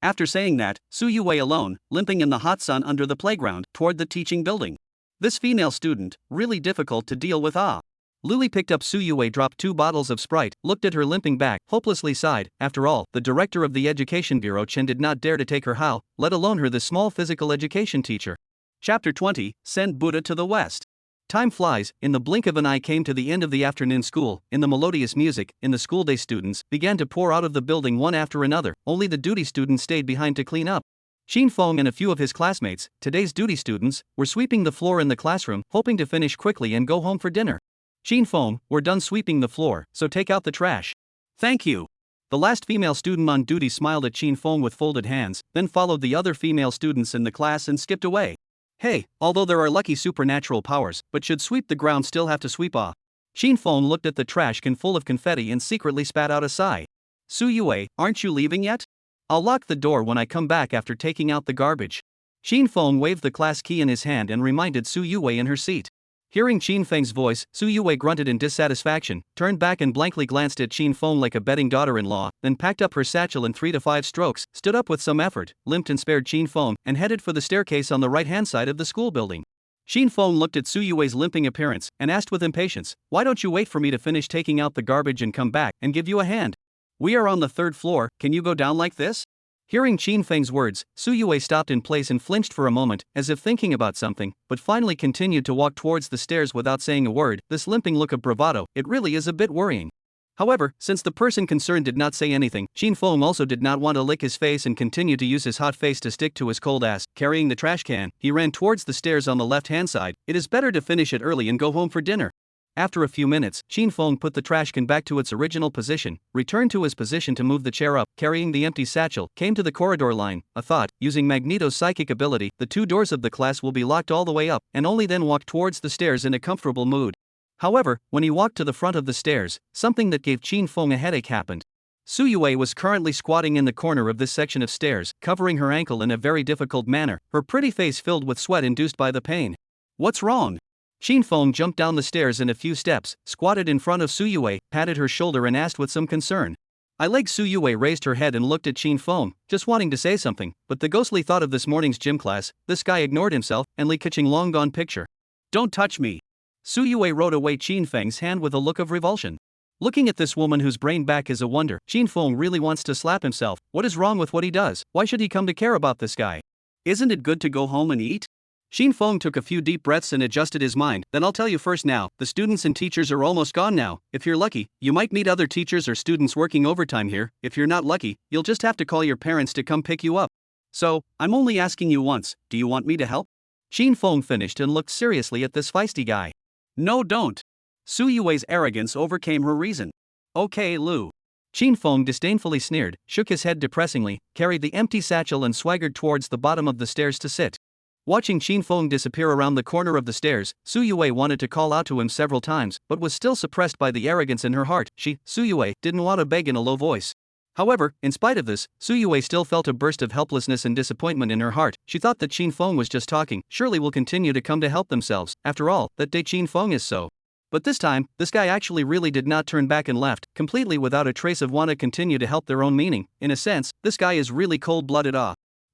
After saying that, Su Yue alone, limping in the hot sun under the playground, toward the teaching building. This female student, really difficult to deal with Luli picked up Su Yue dropped 2 bottles of Sprite, looked at her limping back, hopelessly sighed, after all, the director of the education bureau Chen did not dare to take her how, let alone her the small physical education teacher. Chapter 20, Send Buddha to the West. Time flies, in the blink of an eye came to the end of the afternoon school, in the melodious music, in the school day students, began to pour out of the building one after another, only the duty students stayed behind to clean up. Qin Feng and a few of his classmates, today's duty students, were sweeping the floor in the classroom, hoping to finish quickly and go home for dinner. Qin Feng, we're done sweeping the floor, so take out the trash. Thank you. The last female student on duty smiled at Qin Feng with folded hands, then followed the other female students in the class and skipped away. Hey, although there are lucky supernatural powers, but should sweep the ground still have to sweep Qin Feng looked at the trash can full of confetti and secretly spat out a sigh. Su Yue, aren't you leaving yet? I'll lock the door when I come back after taking out the garbage. Qin Feng waved the class key in his hand and reminded Su Yue in her seat. Hearing Qin Feng's voice, Su Yue grunted in dissatisfaction, turned back and blankly glanced at Qin Feng like a betting daughter-in-law, then packed up her satchel in 3 to 5 strokes, stood up with some effort, limped and spared Qin Feng, and headed for the staircase on the right-hand side of the school building. Qin Feng looked at Su Yue's limping appearance, and asked with impatience, why don't you wait for me to finish taking out the garbage and come back and give you a hand? We are on the 3rd floor, can you go down like this? Hearing Qin Feng's words, Su Yue stopped in place and flinched for a moment, as if thinking about something, but finally continued to walk towards the stairs without saying a word. This limping look of bravado, it really is a bit worrying. However, since the person concerned did not say anything, Qin Feng also did not want to lick his face and continue to use his hot face to stick to his cold ass. Carrying the trash can, he ran towards the stairs on the left-hand side. It is better to finish it early and go home for dinner. After a few minutes, Qin Feng put the trash can back to its original position, returned to his position to move the chair up, carrying the empty satchel, came to the corridor line, a thought, using Magneto's psychic ability, the 2 doors of the class will be locked all the way up, and only then walked towards the stairs in a comfortable mood. However, when he walked to the front of the stairs, something that gave Qin Feng a headache happened. Su Yue was currently squatting in the corner of this section of stairs, covering her ankle in a very difficult manner, her pretty face filled with sweat induced by the pain. What's wrong? Qin Feng jumped down the stairs in a few steps, squatted in front of Su Yue, patted her shoulder and asked with some concern. Su Yue raised her head and looked at Qin Feng, just wanting to say something, but the ghostly thought of this morning's gym class, this guy ignored himself, and Li Keqing long gone picture. Don't touch me. Su Yue rode away Qin Feng's hand with a look of revulsion. Looking at this woman whose brain back is a wonder, Qin Feng really wants to slap himself. What is wrong with what he does? Why should he come to care about this guy? Isn't it good to go home and eat? Qin Feng took a few deep breaths and adjusted his mind. Then I'll tell you first now, the students and teachers are almost gone now. If you're lucky, you might meet other teachers or students working overtime here. If you're not lucky, you'll just have to call your parents to come pick you up. So, I'm only asking you once, do you want me to help? Qin Feng finished and looked seriously at this feisty guy. No, don't. Su Yue's arrogance overcame her reason. Okay, Lu. Qin Feng disdainfully sneered, shook his head depressingly, carried the empty satchel and swaggered towards the bottom of the stairs to sit. Watching Qin Feng disappear around the corner of the stairs, Su Yue wanted to call out to him several times, but was still suppressed by the arrogance in her heart. Su Yue, didn't want to beg in a low voice. However, in spite of this, Suyue still felt a burst of helplessness and disappointment in her heart. She thought that Qin Feng was just talking, surely will continue to come to help themselves, after all, that day Qin Feng is so. But this time, this guy actually really did not turn back and left, completely without a trace of want to continue to help their own meaning. In a sense, this guy is really cold-blooded.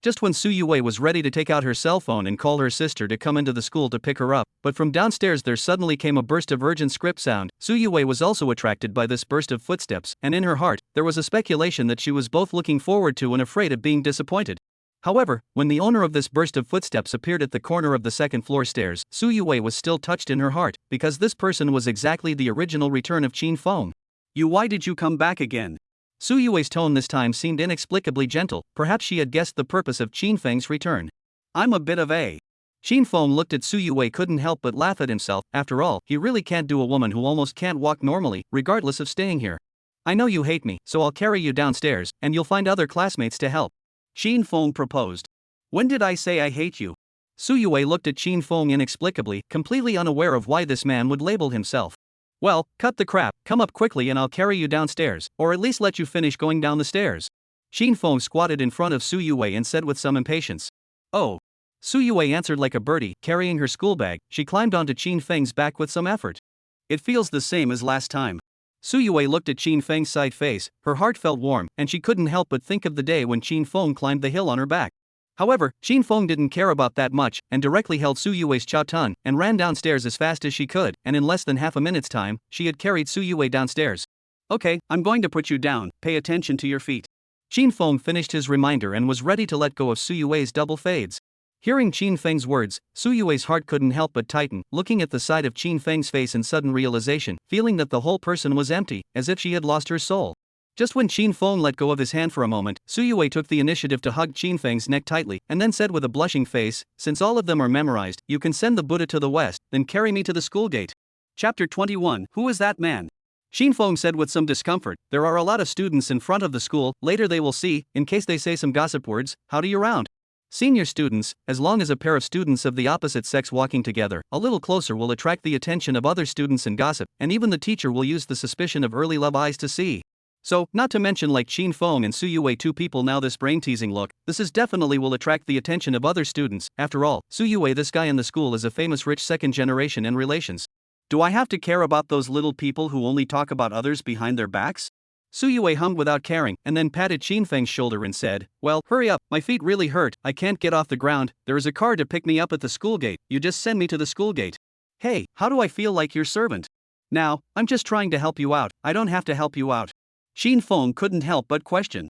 Just when Suyue was ready to take out her cell phone and call her sister to come into the school to pick her up, but from downstairs there suddenly came a burst of urgent script sound. Suyue was also attracted by this burst of footsteps, and in her heart, there was a speculation that she was both looking forward to and afraid of being disappointed. However, when the owner of this burst of footsteps appeared at the corner of the second-floor stairs, Suyue was still touched in her heart, because this person was exactly the original return of Qin Feng. Why did you come back again? Suyue's tone this time seemed inexplicably gentle, perhaps she had guessed the purpose of Qin Feng's return. I'm a bit of a... Qin Feng looked at Suyue, couldn't help but laugh at himself. After all, he really can't do a woman who almost can't walk normally, regardless of staying here. I know you hate me, so I'll carry you downstairs, and you'll find other classmates to help. Qin Feng proposed. When did I say I hate you? Suyue looked at Qin Feng inexplicably, completely unaware of why this man would label himself. Well, cut the crap, come up quickly and I'll carry you downstairs, or at least let you finish going down the stairs. Qin Feng squatted in front of Suyue and said with some impatience. Oh. Suyue answered like a birdie, carrying her school bag. She climbed onto Qin Feng's back with some effort. It feels the same as last time. Suyue looked at Qin Feng's side face, her heart felt warm, and she couldn't help but think of the day when Qin Feng climbed the hill on her back. However, Qin Feng didn't care about that much, and directly held Suyue's chao-tun, and ran downstairs as fast as she could, and in less than half a minute's time, she had carried Suyue downstairs. Okay, I'm going to put you down, pay attention to your feet. Qin Feng finished his reminder and was ready to let go of Suyue's double fades. Hearing Qin Feng's words, Suyue's heart couldn't help but tighten, looking at the side of Qin Feng's face in sudden realization, feeling that the whole person was empty, as if she had lost her soul. Just when Qin Feng let go of his hand for a moment, Suyue took the initiative to hug Qin Feng's neck tightly, and then said with a blushing face, since all of them are memorized, you can send the Buddha to the west, then carry me to the school gate. Chapter 21. Who is that man? Qin Feng said with some discomfort, there are a lot of students in front of the school, later they will see, in case they say some gossip words, how do you round? Senior students, as long as a pair of students of the opposite sex walking together, a little closer will attract the attention of other students and gossip, and even the teacher will use the suspicion of early love eyes to see. So, not to mention like Qin Feng and Suyue, two people now this brain-teasing look, this is definitely will attract the attention of other students. After all, Suyue, this guy in the school, is a famous rich second generation in relations. Do I have to care about those little people who only talk about others behind their backs? Suyue hummed without caring, and then patted Qin Feng's shoulder and said, well, hurry up, my feet really hurt, I can't get off the ground, there is a car to pick me up at the school gate, you just send me to the school gate. Hey, how do I feel like your servant? Now, I'm just trying to help you out, I don't have to help you out. Qin Feng couldn't help but question.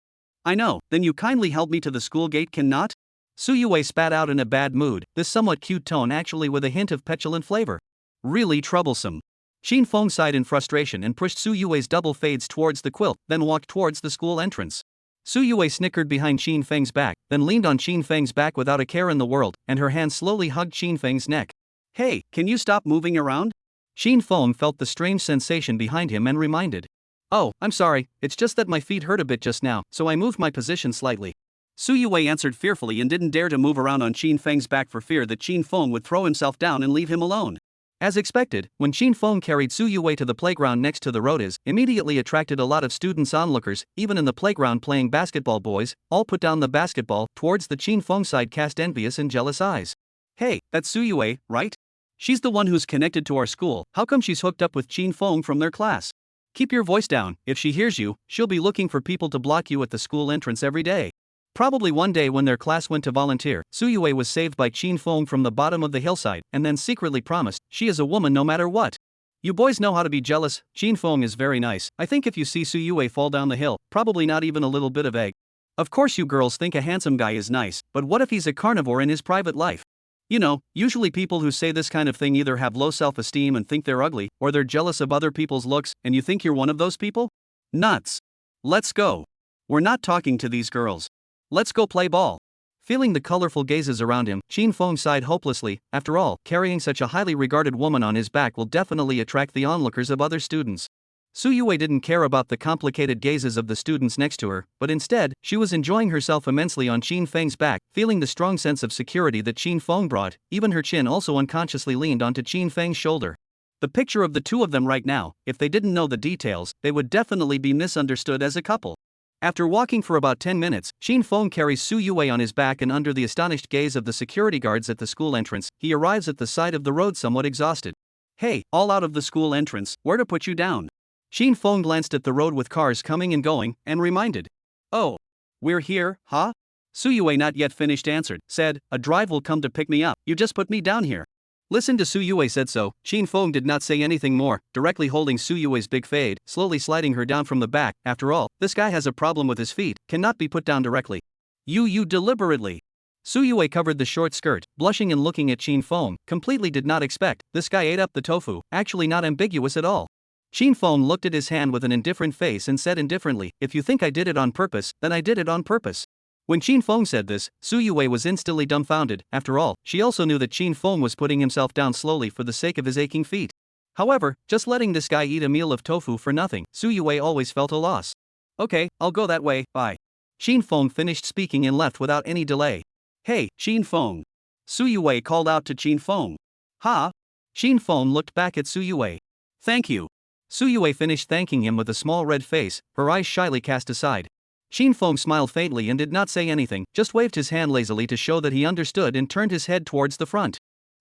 I know, then you kindly help me to the school gate, cannot? Suyue spat out in a bad mood, this somewhat cute tone actually with a hint of petulant flavor. Really troublesome. Qin Feng sighed in frustration and pushed Suyue's double fades towards the quilt, then walked towards the school entrance. Suyue snickered behind Qin Feng's back, then leaned on Qin Feng's back without a care in the world, and her hand slowly hugged Qin Feng's neck. Hey, can you stop moving around? Qin Feng felt the strange sensation behind him and reminded. Oh, I'm sorry, it's just that my feet hurt a bit just now, so I moved my position slightly. Suyue answered fearfully and didn't dare to move around on Qin Feng's back for fear that Qin Feng would throw himself down and leave him alone. As expected, when Qin Feng carried Suyue to the playground next to the road, immediately attracted a lot of students onlookers, even in the playground playing basketball. Boys all put down the basketball towards the Qin Feng side, cast envious and jealous eyes. Hey, that's Suyue, right? She's the one who's connected to our school, how come she's hooked up with Qin Feng from their class? Keep your voice down, if she hears you, she'll be looking for people to block you at the school entrance every day. Probably one day when their class went to volunteer, Suyue was saved by Qin Feng from the bottom of the hillside, and then secretly promised, she is a woman no matter what. You boys know how to be jealous, Qin Feng is very nice, I think if you see Suyue fall down the hill, probably not even a little bit of egg. Of course you girls think a handsome guy is nice, but what if he's a carnivore in his private life? You know, usually people who say this kind of thing either have low self-esteem and think they're ugly, or they're jealous of other people's looks, and you think you're one of those people? Nuts. Let's go. We're not talking to these girls. Let's go play ball. Feeling the colorful gazes around him, Qin Feng sighed hopelessly. After all, carrying such a highly regarded woman on his back will definitely attract the onlookers of other students. Suyue didn't care about the complicated gazes of the students next to her, but instead, she was enjoying herself immensely on Qin Feng's back, feeling the strong sense of security that Qin Feng brought. Even her chin also unconsciously leaned onto Qin Feng's shoulder. The picture of the two of them right now, if they didn't know the details, they would definitely be misunderstood as a couple. After walking for about 10 minutes, Shin Fong carries Su Yue on his back, and under the astonished gaze of the security guards at the school entrance, he arrives at the side of the road somewhat exhausted. Hey, all out of the school entrance, where to put you down? Shin Fong glanced at the road with cars coming and going, and reminded. Oh. We're here, huh? Su Yue, not yet finished, answered, said, a drive will come to pick me up, you just put me down here. Listen to Su Yue said so. Shin Fong did not say anything more, directly holding Su Yue's big fade, slowly sliding her down from the back. After all, this guy has a problem with his feet, cannot be put down directly. You deliberately. Su Yue covered the short skirt, blushing and looking at Shin Fong, completely did not expect, this guy ate up the tofu, actually not ambiguous at all. Shin Fong looked at his hand with an indifferent face and said indifferently, if you think I did it on purpose, then I did it on purpose. When Shin Fong said this, Su Yue was instantly dumbfounded. After all, she also knew that Shin Fong was putting himself down slowly for the sake of his aching feet. However, just letting this guy eat a meal of tofu for nothing, Su Yue always felt a loss. Okay, I'll go that way, bye. Shin Fong finished speaking and left without any delay. Hey, Shin Fong. Su Yue called out to Shin Fong. Ha? Shin Fong looked back at Su Yue. Thank you. Su Yue finished thanking him with a small red face, her eyes shyly cast aside. Shin Fong smiled faintly and did not say anything, just waved his hand lazily to show that he understood and turned his head towards the front.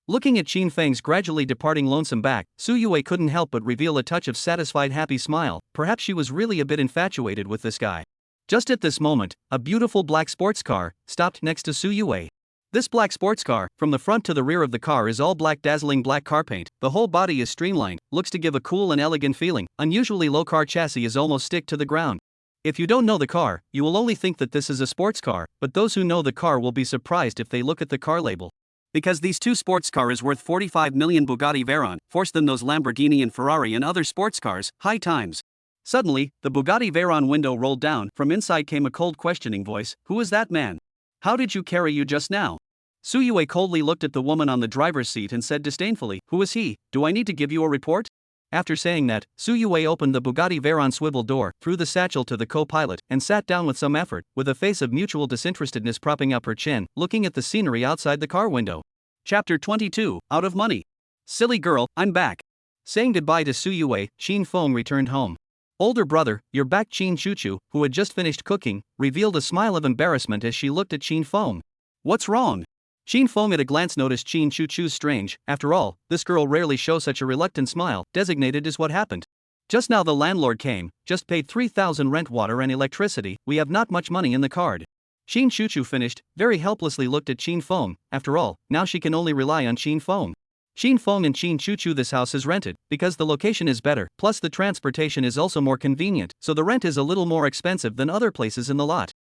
Looking at Shin Feng's gradually departing lonesome back, Su Yue couldn't help but reveal a touch of satisfied happy smile. Perhaps she was really a bit infatuated with this guy. Just at this moment, a beautiful black sports car stopped next to Su Yue. This black sports car, from the front to the rear of the car, is all black, dazzling black car paint. The whole body is streamlined, looks to give a cool and elegant feeling. Unusually low car chassis is almost stick to the ground. If you don't know the car, you will only think that this is a sports car, but those who know the car will be surprised if they look at the car label. Because these two sports car is worth 45 million Bugatti Veyron, force than those Lamborghini and Ferrari and other sports cars, high times. Suddenly, the Bugatti Veyron window rolled down. From inside came a cold questioning voice, who is that man? How did you carry you just now? Su Yue coldly looked at the woman on the driver's seat and said disdainfully, who is he? Do I need to give you a report? After saying that, Su Yue opened the Bugatti Veyron swivel door, threw the satchel to the co-pilot, and sat down with some effort, with a face of mutual disinterestedness propping up her chin, looking at the scenery outside the car window. Chapter 22, Out of Money. Silly girl, I'm back. Saying goodbye to Su Yue, Shin Fong returned home. Older brother, you're back. Shin Chuchu, who had just finished cooking, revealed a smile of embarrassment as she looked at Shin Fong. What's wrong? Shin Fong at a glance noticed Shin Chuchu's strange. After all, this girl rarely shows such a reluctant smile. Designated is what happened. Just now the landlord came, just paid 3,000 rent, water and electricity, we have not much money in the card. Shin Chuchu finished, very helplessly looked at Shin Fong. After all, now she can only rely on Shin Fong. Shin Fong and Shin Chuchu, this house is rented, because the location is better, plus the transportation is also more convenient, so the rent is a little more expensive than other places in the lot.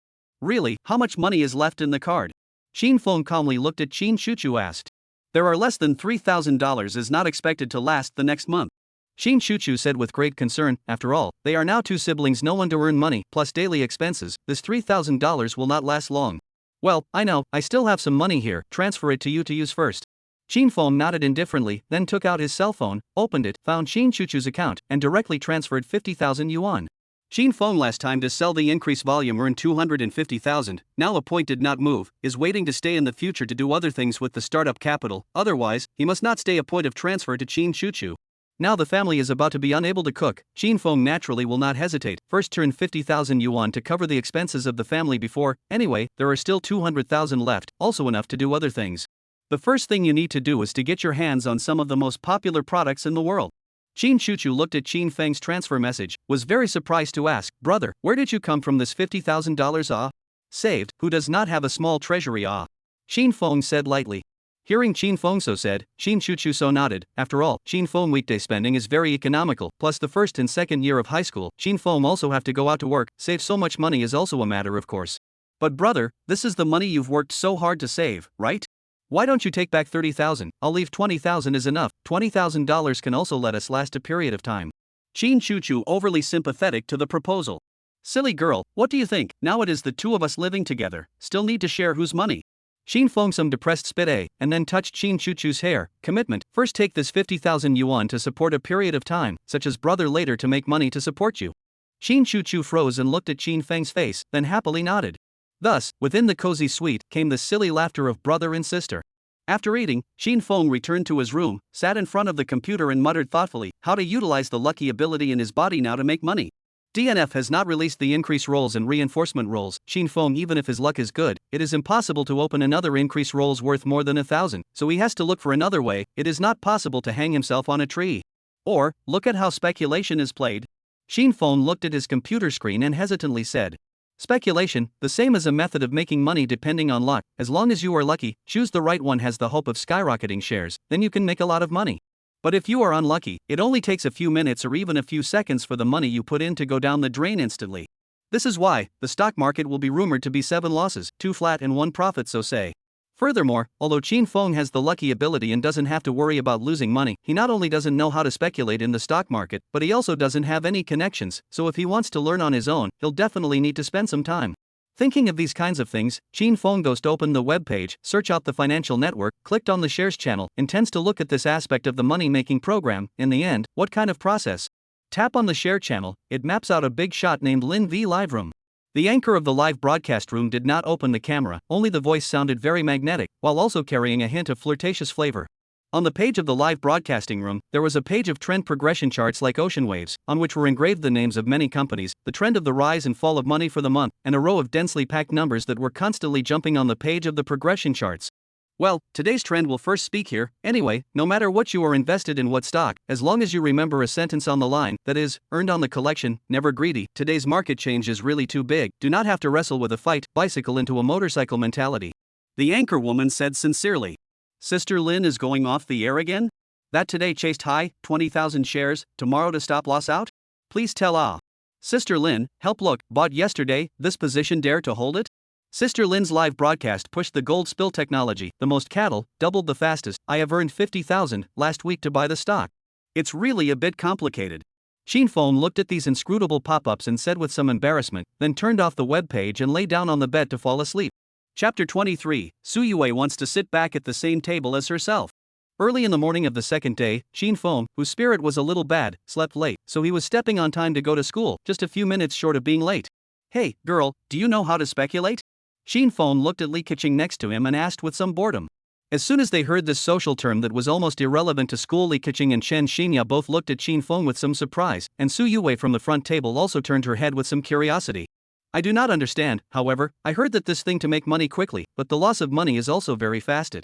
Really, how much money is left in the card? Shin Fong calmly looked at Shin Chuchu, asked. There are less than $3,000, is not expected to last the next month. Shin Chuchu said with great concern, after all, they are now two siblings, no one to earn money, plus daily expenses, this $3,000 will not last long. Well, I know, I still have some money here, transfer it to you to use first. Shin Fong nodded indifferently, then took out his cell phone, opened it, found Shin Chuchu's account, and directly transferred 50,000 yuan. Shin Fong last time to sell the increased volume earned 250,000, now a point did not move, is waiting to stay in the future to do other things with the startup capital, otherwise, he must not stay a point of transfer to Shin Chuchu. Now the family is about to be unable to cook, Shin Fong naturally will not hesitate, first turn 50,000 yuan to cover the expenses of the family before, anyway, there are still 200,000 left, also enough to do other things. The first thing you need to do is to get your hands on some of the most popular products in the world. Shin Chuchu looked at Shin Feng's transfer message, was very surprised to ask, brother, where did you come from this $50,000 ah? Saved, who does not have a small treasury ah? Shin Fong said lightly. Hearing Shin Fong so said, Shin Chuchu so nodded. After all, Shin Fong weekday spending is very economical, plus the first and second year of high school, Shin Fong also have to go out to work, save so much money is also a matter of course. But brother, this is the money you've worked so hard to save, right? Why don't you take back 30,000, I'll leave 20,000 is enough, $20,000 can also let us last a period of time. Shin Chuchu overly sympathetic to the proposal. Silly girl, what do you think, now it is the two of us living together, still need to share whose money? Shin Fong some depressed spit and then touched Shin Chuchu's hair, commitment, first take this 50,000 yuan to support a period of time, such as brother later to make money to support you. Shin Chuchu froze and looked at Shin Feng's face, then happily nodded. Thus, within the cozy suite, came the silly laughter of brother and sister. After eating, Shin Fong returned to his room, sat in front of the computer and muttered thoughtfully, how to utilize the lucky ability in his body now to make money. DNF has not released the increase rolls and reinforcement rolls. Xin Feng, even if his luck is good, it is impossible to open another increase rolls worth more than 1,000, so he has to look for another way. It is not possible to hang himself on a tree. Or, look at how speculation is played. Xin Feng looked at his computer screen and hesitantly said, speculation, the same as a method of making money depending on luck. As long as you are lucky, choose the right one, has the hope of skyrocketing shares, then you can make a lot of money. But if you are unlucky, it only takes a few minutes or even a few seconds for the money you put in to go down the drain instantly. This is why the stock market will be rumored to be 7 losses, 2 flat and 1 profit, so say. Furthermore, although Xin Feng has the lucky ability and doesn't have to worry about losing money, he not only doesn't know how to speculate in the stock market, but he also doesn't have any connections, so if he wants to learn on his own, he'll definitely need to spend some time. Thinking of these kinds of things, Xin Feng goes to open the web page, search out the financial network, clicked on the shares channel, intends to look at this aspect of the money-making program. In the end, what kind of process? Tap on the share channel, it maps out a big shot named Lin V Live Room. The anchor of the live broadcast room did not open the camera, only the voice sounded very magnetic, while also carrying a hint of flirtatious flavor. On the page of the live broadcasting room, there was a page of trend progression charts like ocean waves, on which were engraved the names of many companies, the trend of the rise and fall of money for the month, and a row of densely packed numbers that were constantly jumping on the page of the progression charts. Well, today's trend will first speak here. Anyway, no matter what you are invested in, what stock, as long as you remember a sentence on the line, that is, earned on the collection, never greedy. Today's market change is really too big, do not have to wrestle with a fight, bicycle into a motorcycle mentality. The anchor woman said sincerely. Sister Lin is going off the air again? That today chased high, 20,000 shares, tomorrow to stop loss out? Please tell Sister Lin, help look, bought yesterday, this position dare to hold it? Sister Lin's live broadcast pushed the gold spill technology, the most cattle, doubled the fastest. I have earned 50,000 last week to buy the stock. It's really a bit complicated. Xin Feng looked at these inscrutable pop-ups and said with some embarrassment, then turned off the web page and lay down on the bed to fall asleep. Chapter 23, Su Yue wants to sit back at the same table as herself. Early in the morning of the second day, Xin Feng, whose spirit was a little bad, slept late, so he was stepping on time to go to school, just a few minutes short of being late. Hey, girl, do you know how to speculate? Xin Feng looked at Li Keqing next to him and asked with some boredom. As soon as they heard this social term that was almost irrelevant to school, Li Keqing and Chen Xinya both looked at Xin Feng with some surprise, and Su Yue from the front table also turned her head with some curiosity. I do not understand, however, I heard that this thing to make money quickly, but the loss of money is also very fast.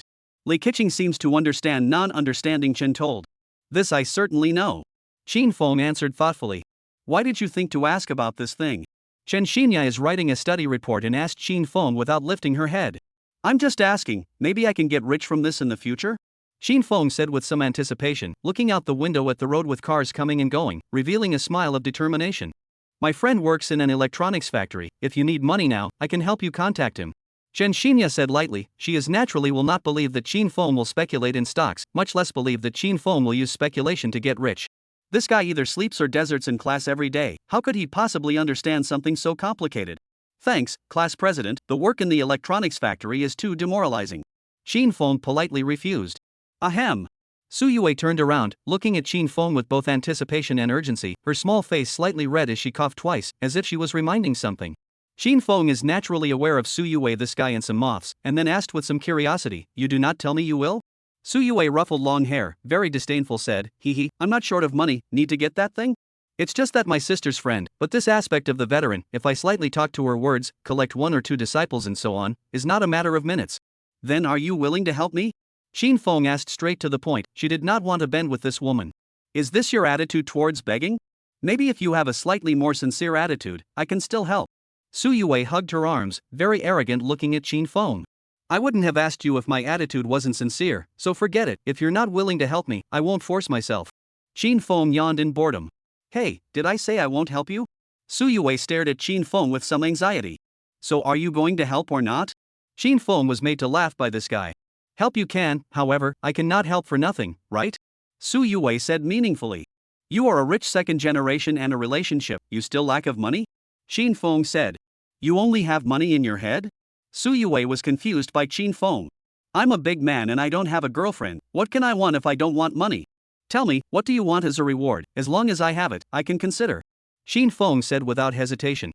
Li Keqing seems to understand non-understanding, Chen told. This I certainly know. Xin Feng answered thoughtfully. Why did you think to ask about this thing? Chen Xinya is writing a study report and asked Xin Feng without lifting her head. I'm just asking, maybe I can get rich from this in the future? Xin Feng said with some anticipation, looking out the window at the road with cars coming and going, revealing a smile of determination. My friend works in an electronics factory. If you need money now, I can help you contact him. Chen Xinya said lightly. She is naturally will not believe that Xin Feng will speculate in stocks, much less believe that Xin Feng will use speculation to get rich. This guy either sleeps or deserts in class every day. How could he possibly understand something so complicated? Thanks, class president, the work in the electronics factory is too demoralizing. Xin Feng politely refused. Ahem. Su Yue turned around, looking at Xin Feng with both anticipation and urgency, her small face slightly red as she coughed twice, as if she was reminding something. Xin Feng is naturally aware of Su Yue, this guy and some moths, and then asked with some curiosity, you do not tell me you will? Su Yue ruffled long hair, very disdainful, said, hee, I'm not short of money, need to get that thing? It's just that my sister's friend, but this aspect of the veteran, if I slightly talk to her words, collect 1 or 2 disciples and so on, is not a matter of minutes. Then are you willing to help me? Xin Feng asked straight to the point, she did not want to bend with this woman. Is this your attitude towards begging? Maybe if you have a slightly more sincere attitude, I can still help. Su Yue hugged her arms, very arrogant looking at Xin Feng. I wouldn't have asked you if my attitude wasn't sincere, so forget it. If you're not willing to help me, I won't force myself. Xin Feng yawned in boredom. Hey, did I say I won't help you? Su Yue stared at Xin Feng with some anxiety. So are you going to help or not? Xin Feng was made to laugh by this guy. Help you can, however, I cannot help for nothing, right? Su Yue said meaningfully. You are a rich second generation and a relationship, you still lack of money? Xin Feng said. You only have money in your head? Su Yue was confused by Xin Feng. I'm a big man and I don't have a girlfriend, what can I want if I don't want money? Tell me, what do you want as a reward? As long as I have it, I can consider. Xin Feng said without hesitation.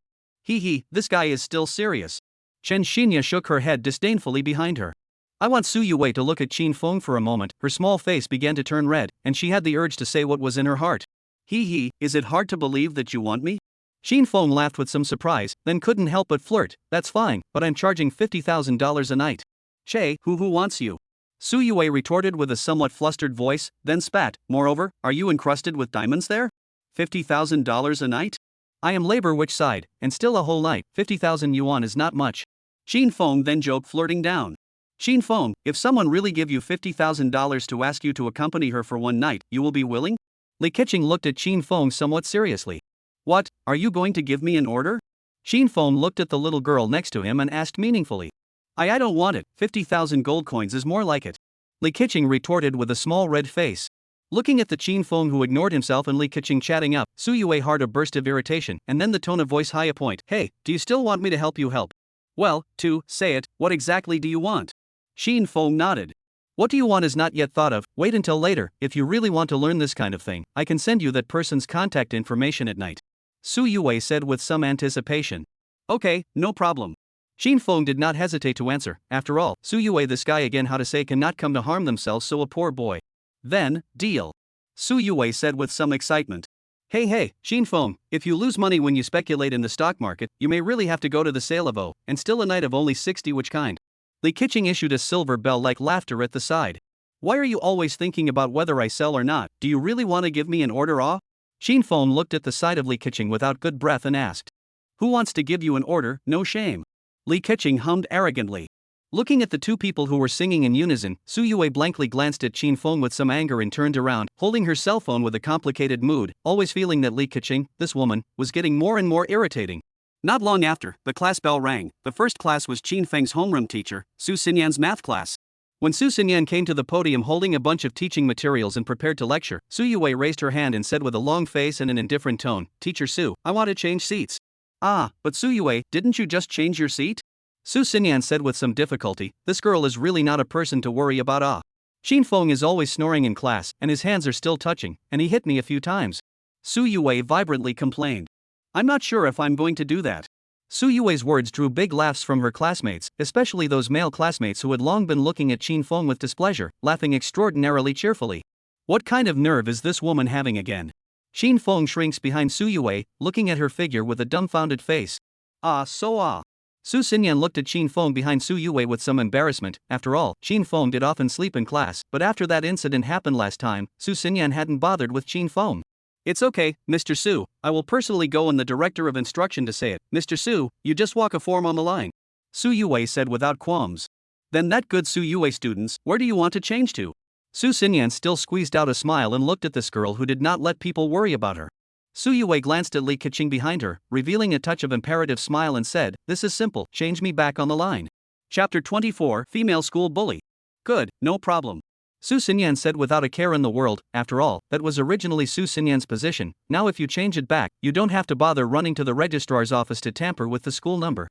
This guy is still serious. Chen Xinya shook her head disdainfully behind her. I want Su Yue to look at Xin Feng for a moment, her small face began to turn red, and she had the urge to say what was in her heart. Is it hard to believe that you want me? Shin Fong laughed with some surprise, then couldn't help but flirt. That's fine, but I'm charging $50,000 a night. Che, who wants you? Su Yue retorted with a somewhat flustered voice, then spat. Moreover, are you encrusted with diamonds there? $50,000 a night? I am labor which side, and still a whole night. 50,000 yuan is not much. Shin Fong then joked, flirting down. Shin Fong, if someone really give you $50,000 to ask you to accompany her for one night, you will be willing? Li Keqing looked at Shin Fong somewhat seriously. What, are you going to give me an order? Shin Fong looked at the little girl next to him and asked meaningfully. I don't want it, 50,000 gold coins is more like it. Li Keqing retorted with a small red face. Looking at the Shin Fong who ignored himself and Li Keqing chatting up, Su Yue heard a burst of irritation and then the tone of voice high a point. Hey, do you still want me to help you help? Well, say it, what exactly do you want? Shin Fong nodded. What do you want is not yet thought of, wait until later, if you really want to learn this kind of thing, I can send you that person's contact information at night. Su Yue said with some anticipation. Okay, no problem. Shin Fong did not hesitate to answer. After all, Su Yue this guy again how to say cannot come to harm themselves so a poor boy. Then, deal. Su Yue said with some excitement. Hey, Shin Fong, if you lose money when you speculate in the stock market, you may really have to go to the sale of and still a night of only 60 which kind. Li Keqing issued a silver bell-like laughter at the side. Why are you always thinking about whether I sell or not? Do you really want to give me an order? Shin Fong looked at the side of Li Keqing without good breath and asked. Who wants to give you an order? No shame. Li Keqing hummed arrogantly. Looking at the two people who were singing in unison, Su Yue blankly glanced at Shin Fong with some anger and turned around, holding her cell phone with a complicated mood, always feeling that Li Keqing, this woman, was getting more and more irritating. Not long after, the class bell rang. The first class was Qin Feng's homeroom teacher, Su Xinyan's math class. When Su Xinyan came to the podium holding a bunch of teaching materials and prepared to lecture, Su Yue raised her hand and said with a long face and an indifferent tone, Teacher Su, I want to change seats. But Su Yue, didn't you just change your seat? Su Xinyan said with some difficulty, this girl is really not a person to worry about. Shin Fong is always snoring in class, and his hands are still touching, and he hit me a few times. Su Yue vibrantly complained. I'm not sure if I'm going to do that. Su Yue's words drew big laughs from her classmates, especially those male classmates who had long been looking at Shin Fong with displeasure, laughing extraordinarily cheerfully. What kind of nerve is this woman having again? Shin Fong shrinks behind Su Yue, looking at her figure with a dumbfounded face. Su Xinyan looked at Shin Fong behind Su Yue with some embarrassment. After all, Shin Fong did often sleep in class, but after that incident happened last time, Su Xinyan hadn't bothered with Shin Fong. It's okay, Mr. Su, I will personally go on the director of instruction to say it. Mr. Su, you just walk a form on the line. Su Yue said without qualms. Then that good Su Yue students, where do you want to change to? Su Xinyan still squeezed out a smile and looked at this girl who did not let people worry about her. Su Yue glanced at Li Keqing behind her, revealing a touch of imperative smile and said, this is simple, change me back on the line. Chapter 24, Female School Bully. Good, no problem. Su Xinyan said without a care in the world. After all, that was originally Su Xinyan's position. Now if you change it back, you don't have to bother running to the registrar's office to tamper with the school number.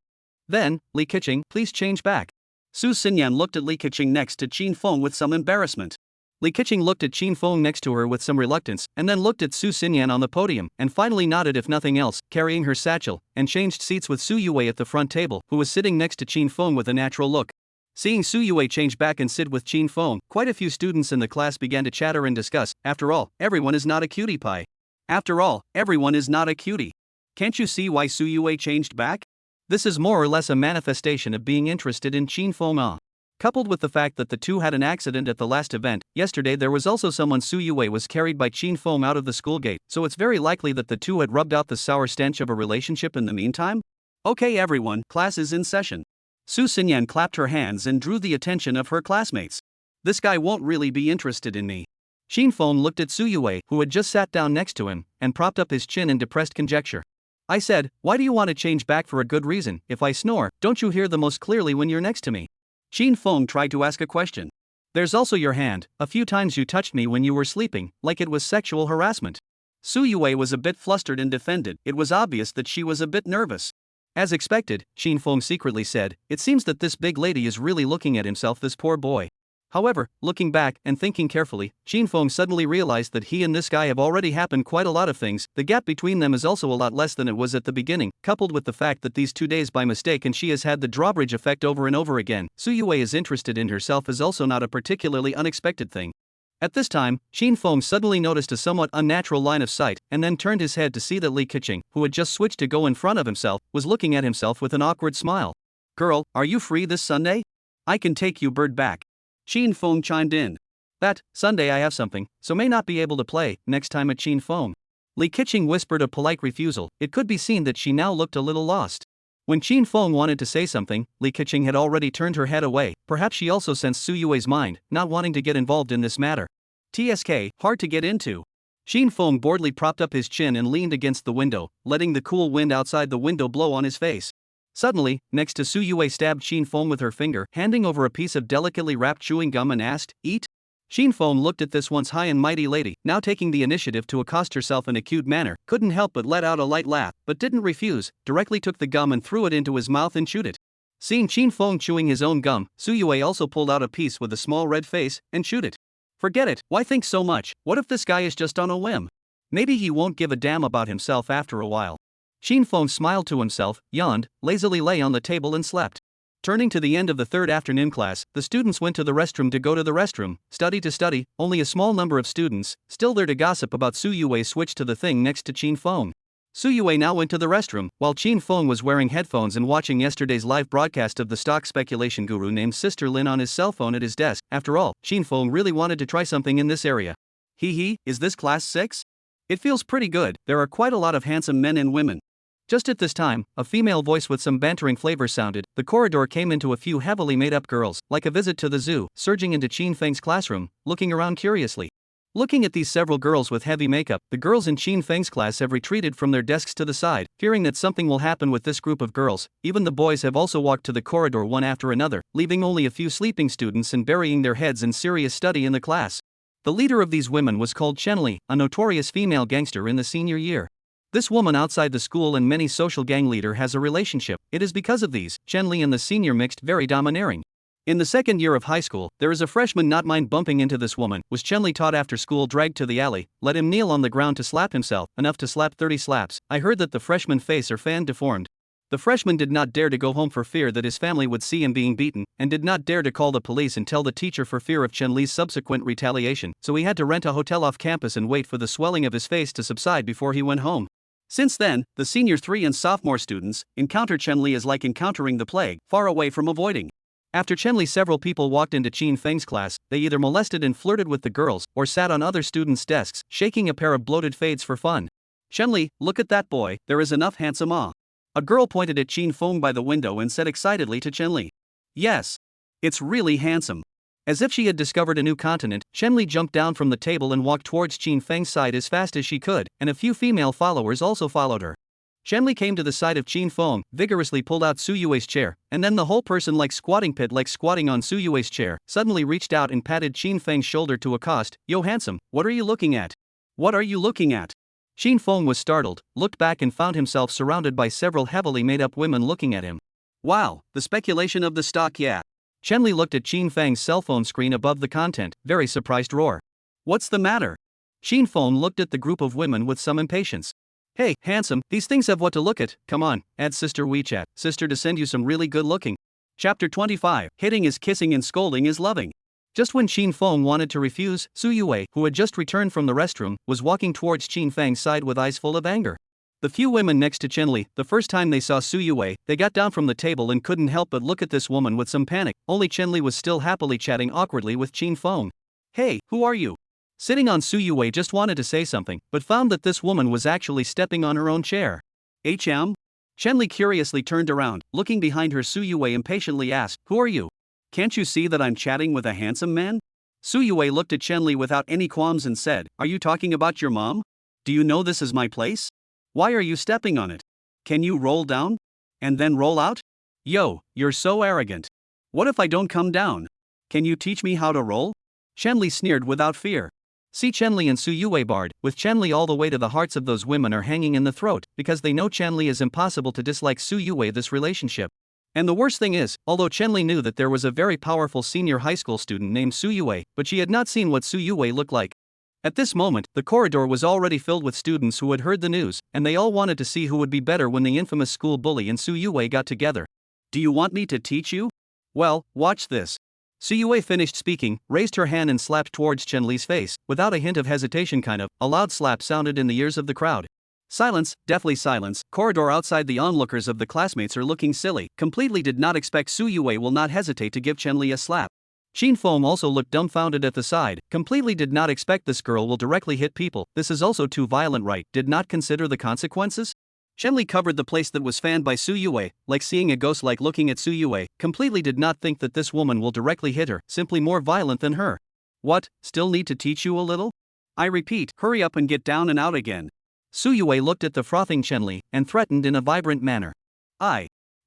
Then, Li Keqing, please change back. Su Xinyan looked at Li Keqing next to Shin Fong with some embarrassment. Li Keqing looked at Shin Fong next to her with some reluctance, and then looked at Su Xinyan on the podium, and finally nodded if nothing else, carrying her satchel, and changed seats with Su Yue at the front table, who was sitting next to Shin Fong with a natural look. Seeing Su Yue change back and sit with Shin Fong, quite a few students in the class began to chatter and discuss. After all, everyone is not a cutie pie. Can't you see why Su Yue changed back? This is more or less a manifestation of being interested in Shin Fong. Coupled with the fact that the two had an accident at the last event, yesterday there was also someone. Su Yue was carried by Shin Fong out of the school gate, so it's very likely that the two had rubbed out the sour stench of a relationship in the meantime. Okay everyone, class is in session. Su Xinyan clapped her hands and drew the attention of her classmates. This guy won't really be interested in me. Shin Fong looked at Su Yue, who had just sat down next to him, and propped up his chin in depressed conjecture. I said, why do you want to change back? For a good reason. If I snore, don't you hear the most clearly when you're next to me? Shin Fong tried to ask a question. There's also your hand. A few times you touched me when you were sleeping, like it was sexual harassment. Su Yue was a bit flustered and defended. It was obvious that she was a bit nervous. As expected, Shin Fong secretly said, it seems that this big lady is really looking at himself, this poor boy. However, looking back and thinking carefully, Shin Fong suddenly realized that he and this guy have already happened quite a lot of things. The gap between them is also a lot less than it was at the beginning, coupled with the fact that these 2 days by mistake and she has had the drawbridge effect over and over again. Su Yue is interested in herself is also not a particularly unexpected thing. At this time, Shin Fong suddenly noticed a somewhat unnatural line of sight and then turned his head to see that Li Keqing, who had just switched to go in front of himself, was looking at himself with an awkward smile. "Girl, are you free this Sunday? I can take you bird back." Shin Fong chimed in. "That Sunday I have something, so may not be able to play next time at Shin Fong." Li Keqing whispered a polite refusal. It could be seen that she now looked a little lost. When Shin Fong wanted to say something, Li Keqing had already turned her head away. Perhaps she also sensed Su Yue's mind, not wanting to get involved in this matter. TSK, hard to get into. Shin Fong boredly propped up his chin and leaned against the window, letting the cool wind outside the window blow on his face. Suddenly, next to Su Yue stabbed Shin Fong with her finger, handing over a piece of delicately wrapped chewing gum and asked, "Eat?" Shin Fong looked at this once high and mighty lady, now taking the initiative to accost herself in a cute manner, couldn't help but let out a light laugh, but didn't refuse, directly took the gum and threw it into his mouth and chewed it. Seeing Shin Fong chewing his own gum, Su Yue also pulled out a piece with a small red face and chewed it. Forget it, why think so much? What if this guy is just on a whim? Maybe he won't give a damn about himself after a while. Shin Fong smiled to himself, yawned, lazily lay on the table and slept. Turning to the end of the third afternoon class, the students went to the restroom to go to the restroom, study to study, only a small number of students, still there to gossip about Su Yue's switch to the thing next to Shin Fong. Su Yue now went to the restroom, while Shin Fong was wearing headphones and watching yesterday's live broadcast of the stock speculation guru named Sister Lin on his cell phone at his desk. After all, Shin Fong really wanted to try something in this area. Is this class 6? It feels pretty good, there are quite a lot of handsome men and women. Just at this time, a female voice with some bantering flavor sounded. The corridor came into a few heavily made-up girls, like a visit to the zoo, surging into Shin Feng's classroom, looking around curiously. Looking at these several girls with heavy makeup, the girls in Shin Feng's class have retreated from their desks to the side, fearing that something will happen with this group of girls. Even the boys have also walked to the corridor one after another, leaving only a few sleeping students and burying their heads in serious study in the class. The leader of these women was called Chen Li, a notorious female gangster in the senior year. This woman outside the school and many social gang leader has a relationship. It is because of these, Chen Li and the senior mixed very domineering. In the second year of high school, there is a freshman not mind bumping into this woman, was Chen Li taught after school dragged to the alley, let him kneel on the ground to slap himself, enough to slap 30 slaps. I heard that the freshman face or fan deformed. The freshman did not dare to go home for fear that his family would see him being beaten, and did not dare to call the police and tell the teacher for fear of Chen Li's subsequent retaliation, so he had to rent a hotel off campus and wait for the swelling of his face to subside before he went home. Since then, the senior 3 and sophomore students encounter Chen Li as like encountering the plague, far away from avoiding. After Chen Li, several people walked into Shin Feng's class. They either molested and flirted with the girls, or sat on other students' desks, shaking a pair of bloated fades for fun. "Chen Li, look at that boy, there is enough handsome ah." A girl pointed at Shin Feng by the window and said excitedly to Chen Li, "Yes. It's really handsome." As if she had discovered a new continent, Chen Li jumped down from the table and walked towards Shin Feng's side as fast as she could, and a few female followers also followed her. Chen Li came to the side of Shin Feng, vigorously pulled out Su Yue's chair, and then the whole person like squatting pit like squatting on Su Yue's chair, suddenly reached out and patted Shin Feng's shoulder to accost, "Yo handsome, what are you looking at? What are you looking at?" Shin Feng was startled, looked back and found himself surrounded by several heavily made-up women looking at him. "Wow, the speculation of the stock, yeah." Chen Li looked at Shin Feng's cell phone screen above the content, very surprised roar. "What's the matter?" Shin Feng looked at the group of women with some impatience. "Hey, handsome, these things have what to look at, come on, add sister WeChat, sister to send you some really good looking." Chapter 25, Hitting is Kissing and Scolding is Loving. Just when Shin Feng wanted to refuse, Su Yue, who had just returned from the restroom, was walking towards Shin Feng's side with eyes full of anger. The few women next to Chen Li, the first time they saw Su Yue, they got down from the table and couldn't help but look at this woman with some panic. Only Chen Li was still happily chatting awkwardly with Shin Feng. "Hey, who are you?" Sitting on Su Yue just wanted to say something, but found that this woman was actually stepping on her own chair. "HM?" Chen Li curiously turned around, looking behind her. Su Yue impatiently asked, "Who are you? Can't you see that I'm chatting with a handsome man?" Su Yue looked at Chen Li without any qualms and said, "Are you talking about your mom? Do you know this is my place? Why are you stepping on it? Can you roll down? And then roll out? Yo, you're so arrogant. What if I don't come down? Can you teach me how to roll?" Chen Li sneered without fear. See Chen Li and Su Yue barred, with Chen Li all the way to the hearts of those women are hanging in the throat, because they know Chen Li is impossible to dislike Su Yue this relationship. And the worst thing is, although Chen Li knew that there was a very powerful senior high school student named Su Yue, but she had not seen what Su Yue looked like. At this moment, the corridor was already filled with students who had heard the news, and they all wanted to see who would be better when the infamous school bully and Su Yue got together. "Do you want me to teach you? Well, watch this." Suyue finished speaking, raised her hand and slapped towards Chen Li's face, without a hint of hesitation a loud slap sounded in the ears of the crowd. Silence, deathly silence. Corridor outside, the onlookers of the classmates are looking silly, completely did not expect Suyue will not hesitate to give Chen Li a slap. Shin Feng also looked dumbfounded at the side, completely did not expect this girl will directly hit people, this is also too violent, right? Did not consider the consequences? Chen Li covered the place that was fanned by Suyue, like seeing a ghost, like looking at Suyue, completely did not think that this woman will directly hit her, simply more violent than her. What, still need to teach you a little? I repeat, hurry up and get down and out again. Suyue looked at the frothing Chen Li, and threatened in a vibrant manner.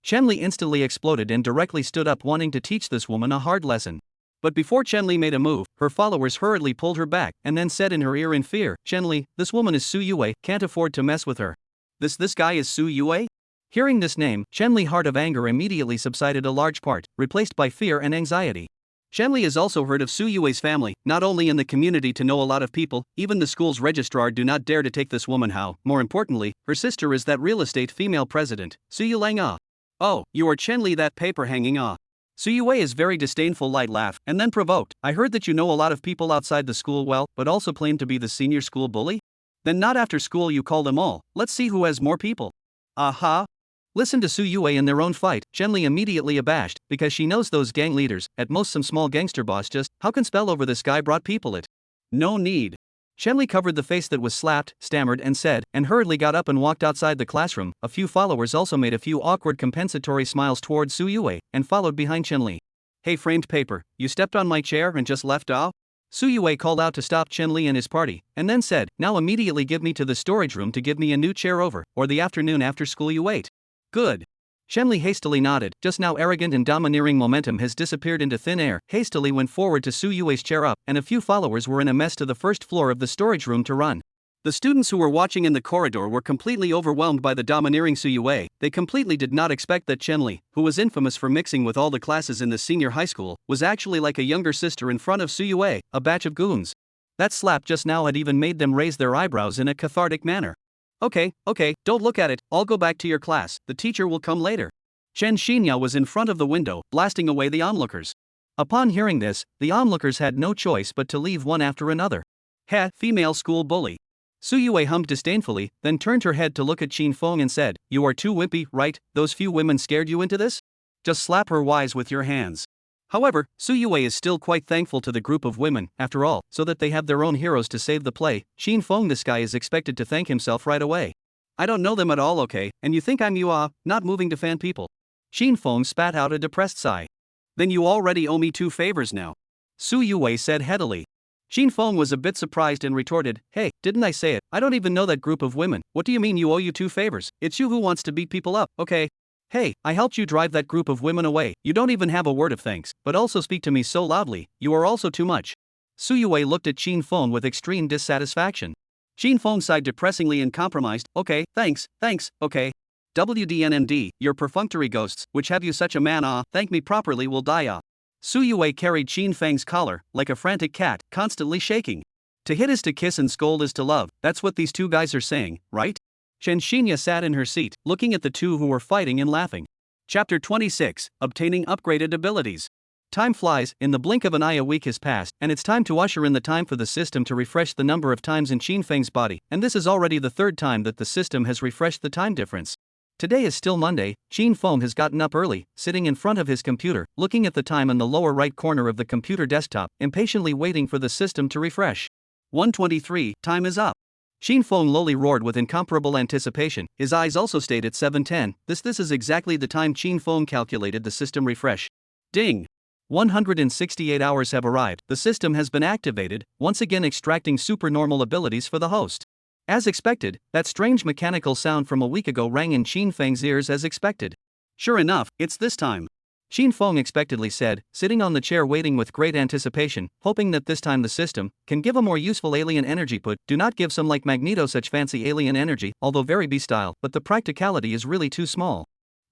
Chen Li instantly exploded and directly stood up, wanting to teach this woman a hard lesson. But before Chen Li made a move, her followers hurriedly pulled her back, and then said in her ear in fear, Chen Li, this woman is Suyue, can't afford to mess with her. This guy is Suyue? Hearing this name, Chen Li's heart of anger immediately subsided a large part, replaced by fear and anxiety. Chen Li has also heard of Suyue's family, not only in the community to know a lot of people, even the school's registrar do not dare to take this woman how, more importantly, her sister is that real estate female president, Suyu Lang Ah. Oh, you are Chen Li, that paper hanging ah. Suyue is very disdainful, light laugh, and then provoked, I heard that you know a lot of people outside the school well, but also claim to be the senior school bully? Then not after school you call them all, let's see who has more people. Aha! Listen to Suyue in their own fight. Chen Li immediately abashed, because she knows those gang leaders, at most some small gangster boss just, how can spell over this guy brought people it? No need. Chen Li covered the face that was slapped, stammered and said, and hurriedly got up and walked outside the classroom. A few followers also made a few awkward compensatory smiles towards Suyue, and followed behind Chen Li. Hey framed paper, you stepped on my chair and just left off? Suyue called out to stop Chen Li and his party, and then said, now immediately give me to the storage room to give me a new chair over, or the afternoon after school you wait. Good. Chen Li hastily nodded, just now arrogant and domineering momentum has disappeared into thin air, hastily went forward to Suyue's chair up, and a few followers were in a mess to the first floor of the storage room to run. The students who were watching in the corridor were completely overwhelmed by the domineering Suyue. They completely did not expect that Chen Li, who was infamous for mixing with all the classes in the senior high school, was actually like a younger sister in front of Suyue, a batch of goons. That slap just now had even made them raise their eyebrows in a cathartic manner. Okay, don't look at it, I'll go back to your class, the teacher will come later. Chen Xinya was in front of the window, blasting away the onlookers. Upon hearing this, the onlookers had no choice but to leave one after another. Heh, female school bully. Suyue hummed disdainfully, then turned her head to look at Qin Feng and said, you are too wimpy, right? Those few women scared you into this? Just slap her wise with your hands. However, Suyue is still quite thankful to the group of women, after all, so that they have their own heroes to save the play. Qin Feng, this guy is expected to thank himself right away. I don't know them at all, okay, and you think I'm not moving to fan people. Qin Feng spat out a depressed sigh. Then you already owe me 2 favors now. Suyue said headily. Qin Feng was a bit surprised and retorted, hey, didn't I say it? I don't even know that group of women. What do you mean you owe you 2 favors? It's you who wants to beat people up, okay? Hey, I helped you drive that group of women away. You don't even have a word of thanks, but also speak to me so loudly. You are also too much. Suyue looked at Qin Feng with extreme dissatisfaction. Qin Feng sighed depressingly and compromised, okay, thanks, okay. WDNMD, your perfunctory ghosts, which have you such a man thank me properly will die Suyue carried Qin Feng's collar, like a frantic cat, constantly shaking. To hit is to kiss and scold is to love, that's what these two guys are saying, right? Chen Xinya sat in her seat, looking at the two who were fighting and laughing. Chapter 26, Obtaining Upgraded Abilities. Time flies, in the blink of an eye a week has passed, and it's time to usher in the time for the system to refresh the number of times in Qin Feng's body, and this is already the 3rd time that the system has refreshed the time difference. Today is still Monday. Qin Feng has gotten up early, sitting in front of his computer, looking at the time in the lower right corner of the computer desktop, impatiently waiting for the system to refresh. 1:23, time is up. Qin Feng lowly roared with incomparable anticipation, his eyes also stayed at 7:10, this is exactly the time Qin Feng calculated the system refresh. Ding! 168 hours have arrived, the system has been activated, once again extracting supernormal abilities for the host. As expected, that strange mechanical sound from a week ago rang in Qin Feng's ears as expected. Sure enough, it's this time. Qin Feng expectedly said, sitting on the chair waiting with great anticipation, hoping that this time the system can give a more useful alien energy do not give some like Magneto such fancy alien energy, although very B-style, but the practicality is really too small.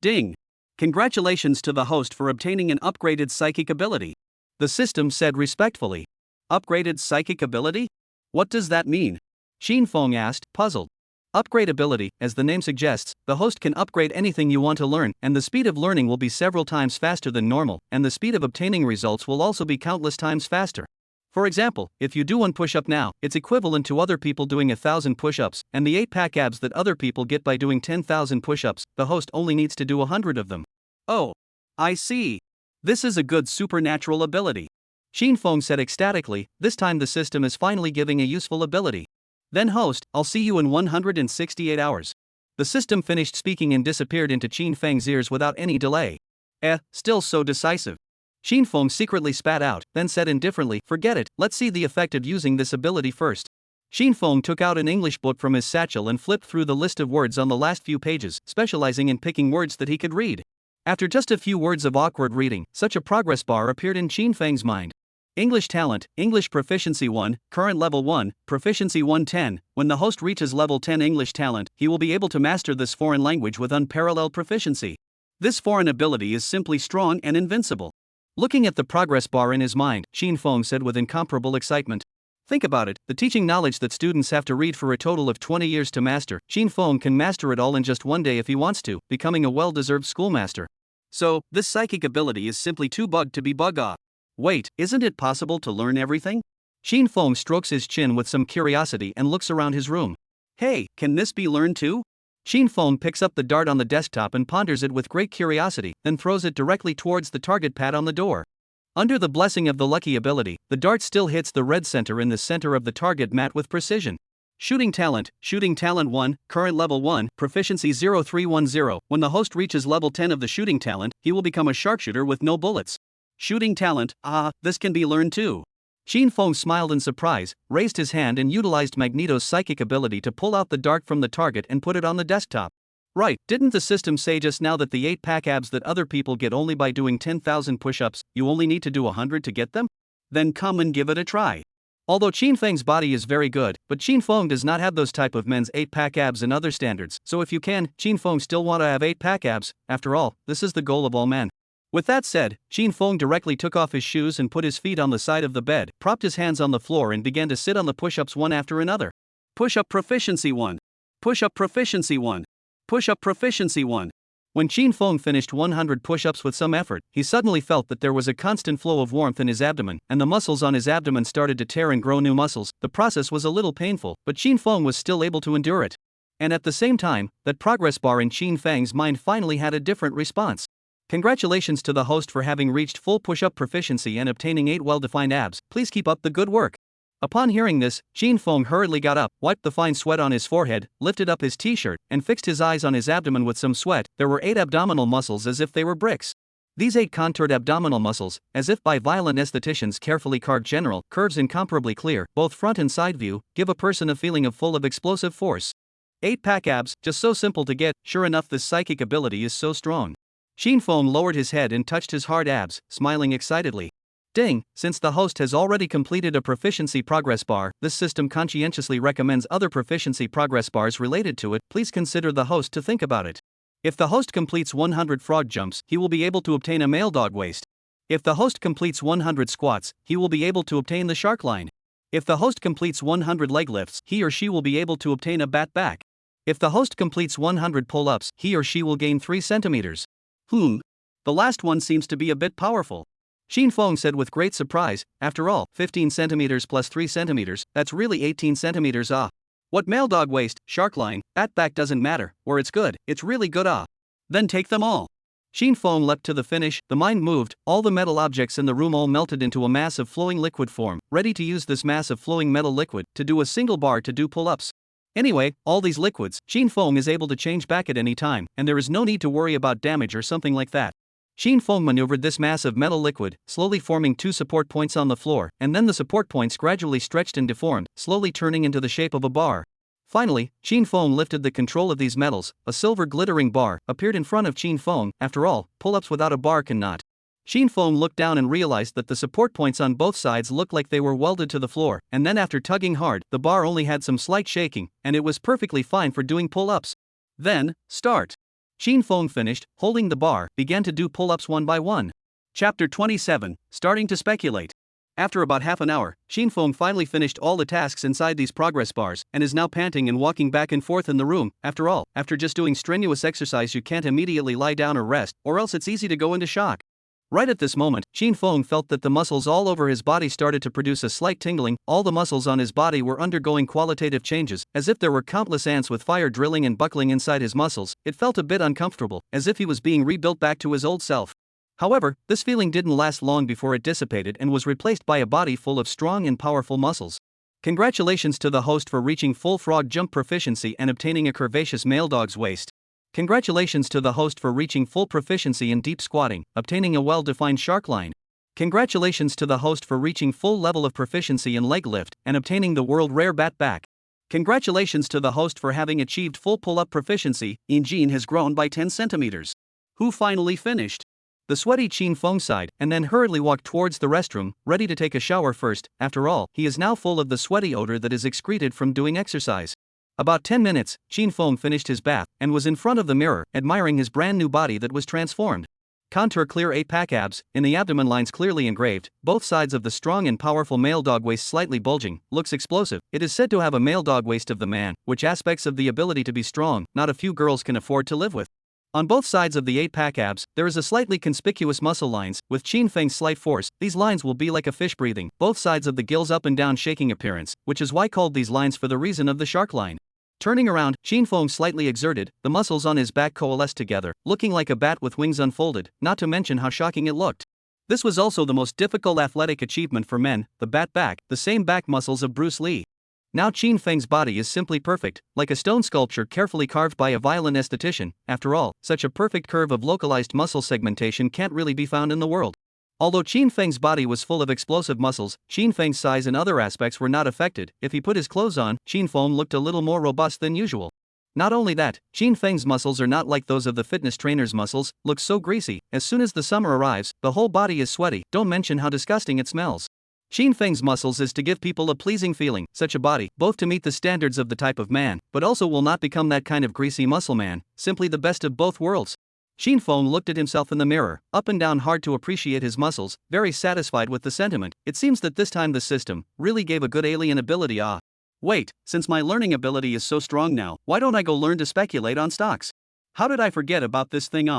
Ding! Congratulations to the host for obtaining an upgraded psychic ability. The system said respectfully. Upgraded psychic ability? What does that mean? Qin Feng asked, puzzled. Upgrade ability, as the name suggests, the host can upgrade anything you want to learn, and the speed of learning will be several times faster than normal, and the speed of obtaining results will also be countless times faster. For example, if you do one push-up now, it's equivalent to other people doing 1,000 push-ups, and the 8-pack abs that other people get by doing 10,000 push-ups, the host only needs to do 100 of them. Oh, I see. This is a good supernatural ability. Shinfeng said ecstatically, this time the system is finally giving a useful ability. Then host, I'll see you in 168 hours. The system finished speaking and disappeared into Qin Feng's ears without any delay. Still so decisive. Shinfeng secretly spat out, then said indifferently, forget it, let's see the effect of using this ability first. Shinfeng took out an English book from his satchel and flipped through the list of words on the last few pages, specializing in picking words that he could read. After just a few words of awkward reading, such a progress bar appeared in Qin Feng's mind. English talent, English proficiency 1, current level 1, proficiency 110. When the host reaches level 10 English talent, he will be able to master this foreign language with unparalleled proficiency. This foreign ability is simply strong and invincible. Looking at the progress bar in his mind, Shinfeng said with incomparable excitement. Think about it, the teaching knowledge that students have to read for a total of 20 years to master, Shinfeng can master it all in just one day if he wants to, becoming a well-deserved schoolmaster. So, this psychic ability is simply too bugged to be bug-off. Wait, isn't it possible to learn everything? Shinfeng strokes his chin with some curiosity and looks around his room. Hey, can this be learned too? Shinfeng picks up the dart on the desktop and ponders it with great curiosity, then throws it directly towards the target pad on the door. Under the blessing of the lucky ability, the dart still hits the red center in the center of the target mat with precision. Shooting talent 1, current level 1, proficiency 0310. When the host reaches level 10 of the shooting talent, he will become a sharpshooter with no bullets. Shooting talent, this can be learned too. Shinfeng smiled in surprise, raised his hand and utilized Magneto's psychic ability to pull out the dart from the target and put it on the desktop. Right, didn't the system say just now that the 8-pack abs that other people get only by doing 10,000 push-ups, you only need to do 100 to get them? Then come and give it a try. Although Shinfeng's body is very good, but Shinfeng does not have those type of men's 8-pack abs and other standards, so if you can, Shinfeng still want to have 8-pack abs, after all, this is the goal of all men. With that said, Shinfeng directly took off his shoes and put his feet on the side of the bed, propped his hands on the floor and began to sit on the push-ups one after another. Push-up proficiency 1. Push-up proficiency 1. Push-up proficiency 1. When Shinfeng finished 100 push-ups with some effort, he suddenly felt that there was a constant flow of warmth in his abdomen, and the muscles on his abdomen started to tear and grow new muscles. The process was a little painful, but Shinfeng was still able to endure it. And at the same time, that progress bar in Shinfeng's mind finally had a different response. Congratulations to the host for having reached full push-up proficiency and obtaining 8 well-defined abs, please keep up the good work. Upon hearing this, Shinfeng hurriedly got up, wiped the fine sweat on his forehead, lifted up his t-shirt, and fixed his eyes on his abdomen with some sweat. There were 8 abdominal muscles as if they were bricks. These 8 contoured abdominal muscles, as if by violent estheticians carefully carved general curves incomparably clear, both front and side view, give a person a feeling of full of explosive force. 8-pack abs, just so simple to get, sure enough this psychic ability is so strong. Shinfeng lowered his head and touched his hard abs, smiling excitedly. Ding, since the host has already completed a proficiency progress bar, this system conscientiously recommends other proficiency progress bars related to it, please consider the host to think about it. If the host completes 100 frog jumps, he will be able to obtain a male dog waist. If the host completes 100 squats, he will be able to obtain the shark line. If the host completes 100 leg lifts, he or she will be able to obtain a bat back. If the host completes 100 pull-ups, he or she will gain 3 centimeters. The last one seems to be a bit powerful. Shinfeng said with great surprise, after all, 15 centimeters plus 3 centimeters, that's really 18 centimeters What male dog waist, shark line, bat back doesn't matter, or it's good, it's really good Then take them all. Shinfeng leapt to the finish, the mind moved, all the metal objects in the room all melted into a mass of flowing liquid form, ready to use this mass of flowing metal liquid to do a single bar to do pull-ups. Anyway, all these liquids, Shinfeng is able to change back at any time, and there is no need to worry about damage or something like that. Shinfeng maneuvered this mass of metal liquid, slowly forming 2 support points on the floor, and then the support points gradually stretched and deformed, slowly turning into the shape of a bar. Finally, Shinfeng lifted the control of these metals, a silver glittering bar appeared in front of Shinfeng. After all, pull-ups without a bar cannot. Shinfeng looked down and realized that the support points on both sides looked like they were welded to the floor, and then after tugging hard, the bar only had some slight shaking, and it was perfectly fine for doing pull-ups. Then, start. Shinfeng finished, holding the bar, began to do pull-ups one by one. Chapter 27, Starting to Speculate. After about half an hour, Feng finally finished all the tasks inside these progress bars and is now panting and walking back and forth in the room. After all, after just doing strenuous exercise you can't immediately lie down or rest, or else it's easy to go into shock. Right at this moment, Feng felt that the muscles all over his body started to produce a slight tingling. All the muscles on his body were undergoing qualitative changes, as if there were countless ants with fire drilling and buckling inside his muscles. It felt a bit uncomfortable, as if he was being rebuilt back to his old self. However, this feeling didn't last long before it dissipated and was replaced by a body full of strong and powerful muscles. Congratulations to the host for reaching full frog jump proficiency and obtaining a curvaceous male dog's waist. Congratulations to the host for reaching full proficiency in deep squatting, obtaining a well-defined shark line. Congratulations to the host for reaching full level of proficiency in leg lift and obtaining the world rare bat back. Congratulations to the host for having achieved full pull-up proficiency. Jean has grown by 10 centimeters. Who finally finished? The sweaty Feng sighed and then hurriedly walked towards the restroom, ready to take a shower first. After all, he is now full of the sweaty odor that is excreted from doing exercise. About 10 minutes, Feng finished his bath and was in front of the mirror, admiring his brand new body that was transformed. Contour clear 8-pack abs, in the abdomen lines clearly engraved, both sides of the strong and powerful male dog waist slightly bulging, looks explosive. It is said to have a male dog waist of the man, which aspects of the ability to be strong not a few girls can afford to live with. On both sides of the 8-pack abs, there is a slightly conspicuous muscle lines. With Feng's slight force, these lines will be like a fish breathing, both sides of the gills up and down shaking appearance, which is why called these lines for the reason of the shark line. Turning around, Feng slightly exerted, the muscles on his back coalesced together, looking like a bat with wings unfolded, not to mention how shocking it looked. This was also the most difficult athletic achievement for men, the bat back, the same back muscles of Bruce Lee. Now Feng's body is simply perfect, like a stone sculpture carefully carved by a violin esthetician. After all, such a perfect curve of localized muscle segmentation can't really be found in the world. Although Feng's body was full of explosive muscles, Feng's size and other aspects were not affected. If he put his clothes on, Feng looked a little more robust than usual. Not only that, Feng's muscles are not like those of the fitness trainer's muscles, look so greasy. As soon as the summer arrives, the whole body is sweaty, don't mention how disgusting it smells. Feng's muscles is to give people a pleasing feeling. Such a body, both to meet the standards of the type of man, but also will not become that kind of greasy muscle man, simply the best of both worlds. Feng looked at himself in the mirror, up and down hard to appreciate his muscles, very satisfied with the sentiment. It seems that this time the system really gave a good alien ability. Wait, since my learning ability is so strong now, why don't I go learn to speculate on stocks? How did I forget about this thing?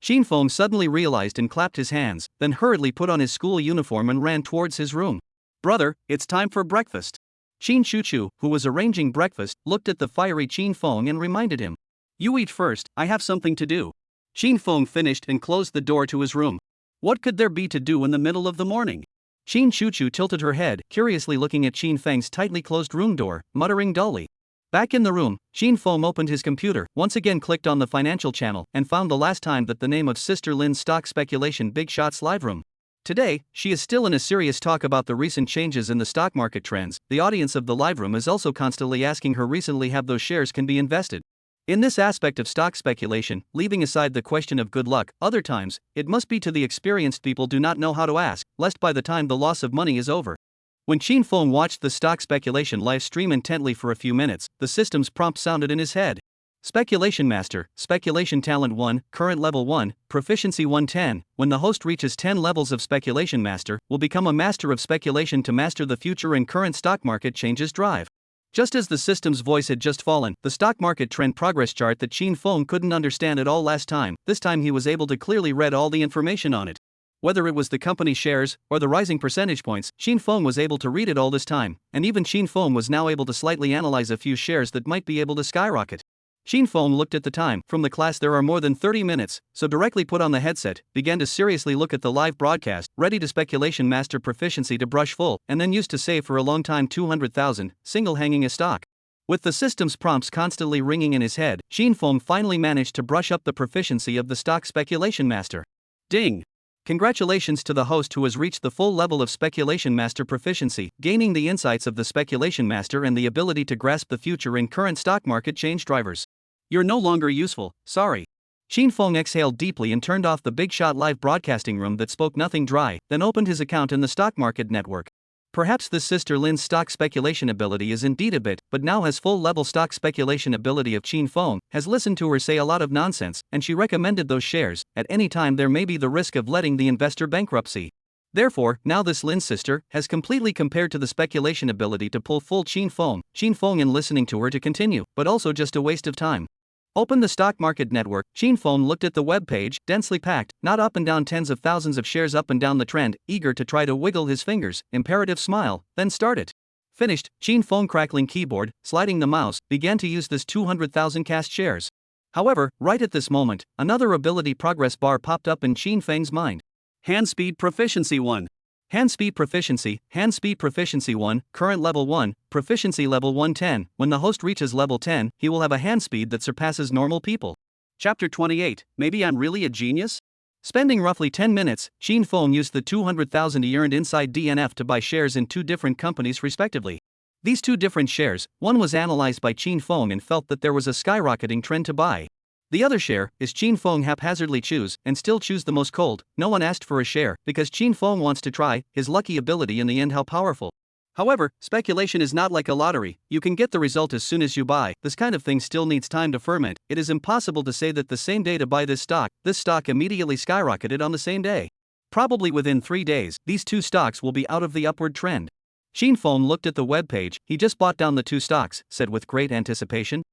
Feng suddenly realized and clapped his hands, then hurriedly put on his school uniform and ran towards his room. Brother, it's time for breakfast. Chu, who was arranging breakfast, looked at the fiery Feng and reminded him. You eat first, I have something to do. Feng finished and closed the door to his room. What could there be to do in the middle of the morning? Chu tilted her head, curiously looking at Feng's tightly closed room door, muttering dully. Back in the room, Feng opened his computer, once again clicked on the financial channel, and found the last time that the name of Sister Lin's stock speculation Big Shots live room. Today, she is still in a serious talk about the recent changes in the stock market trends. The audience of the live room is also constantly asking her recently have those shares can be invested. In this aspect of stock speculation, leaving aside the question of good luck, other times, it must be to the experienced people do not know how to ask, lest by the time the loss of money is over. When Feng watched the stock speculation live stream intently for a few minutes, the system's prompt sounded in his head. Speculation Master, Speculation Talent 1, Current Level 1, Proficiency 110. When the host reaches 10 levels of Speculation Master, will become a master of speculation to master the future and current stock market changes drive. Just as the system's voice had just fallen, the stock market trend progress chart that Feng couldn't understand at all last time, this time he was able to clearly read all the information on it. Whether it was the company shares or the rising percentage points, Feng was able to read it all this time, and even Feng was now able to slightly analyze a few shares that might be able to skyrocket. Feng looked at the time. From the class there are more than 30 minutes, so directly put on the headset, began to seriously look at the live broadcast, ready to Speculation Master proficiency to brush full, and then used to save for a long time 200,000, single hanging a stock. With the system's prompts constantly ringing in his head, Feng finally managed to brush up the proficiency of the stock Speculation Master. Ding! Congratulations to the host who has reached the full level of Speculation Master proficiency, gaining the insights of the Speculation Master and the ability to grasp the future in current stock market change drivers. You're no longer useful, sorry. Feng exhaled deeply and turned off the Big Shot live broadcasting room that spoke nothing dry, then opened his account in the stock market network. Perhaps this Sister Lin's stock speculation ability is indeed a bit, but now has full level stock speculation ability of Feng, has listened to her say a lot of nonsense, and she recommended those shares. At any time there may be the risk of letting the investor bankruptcy. Therefore, now this Lin's sister has completely compared to the speculation ability to pull full Qin Feng in listening to her to continue, but also just a waste of time. Open the stock market network. Qin Feng looked at the web page, densely packed, not up and down tens of thousands of shares up and down the trend, eager to try to wiggle his fingers, imperative smile, then start it. Finished. Qin Feng crackling keyboard, sliding the mouse, began to use this 200,000 cast shares. However, right at this moment, another ability progress bar popped up in Qin Feng's mind. Hand speed proficiency 1. Hand speed proficiency 1, current level 1, proficiency level 110. When the host reaches level 10, he will have a hand speed that surpasses normal people. Chapter 28, Maybe I'm Really a Genius? Spending roughly 10 minutes, Qin Feng used the 200,000 he earned inside DNF to buy shares in 2 different companies respectively. These 2 different shares, one was analyzed by Qin Feng and felt that there was a skyrocketing trend to buy. The other share is Qin Feng haphazardly choose and still choose the most cold. No one asked for a share because Qin Feng wants to try his lucky ability in the end how powerful. However, speculation is not like a lottery. You can get the result as soon as you buy. This kind of thing still needs time to ferment. It is impossible to say that the same day to buy this stock immediately skyrocketed on the same day. Probably within 3 days, these 2 stocks will be out of the upward trend. Qin Feng looked at the web page. He just bought down the 2 stocks, said with great anticipation.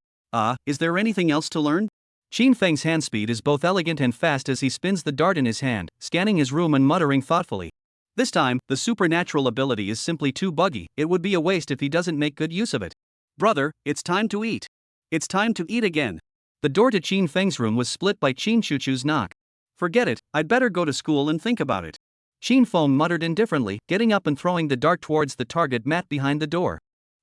Is there anything else to learn? Qin Feng's hand speed is both elegant and fast as he spins the dart in his hand, scanning his room and muttering thoughtfully. This time, the supernatural ability is simply too buggy. It would be a waste if he doesn't make good use of it. Brother, it's time to eat. It's time to eat again. The door to Qin Feng's room was split by Qin Chuchu's knock. Forget it, I'd better go to school and think about it. Qin Feng muttered indifferently, getting up and throwing the dart towards the target mat behind the door.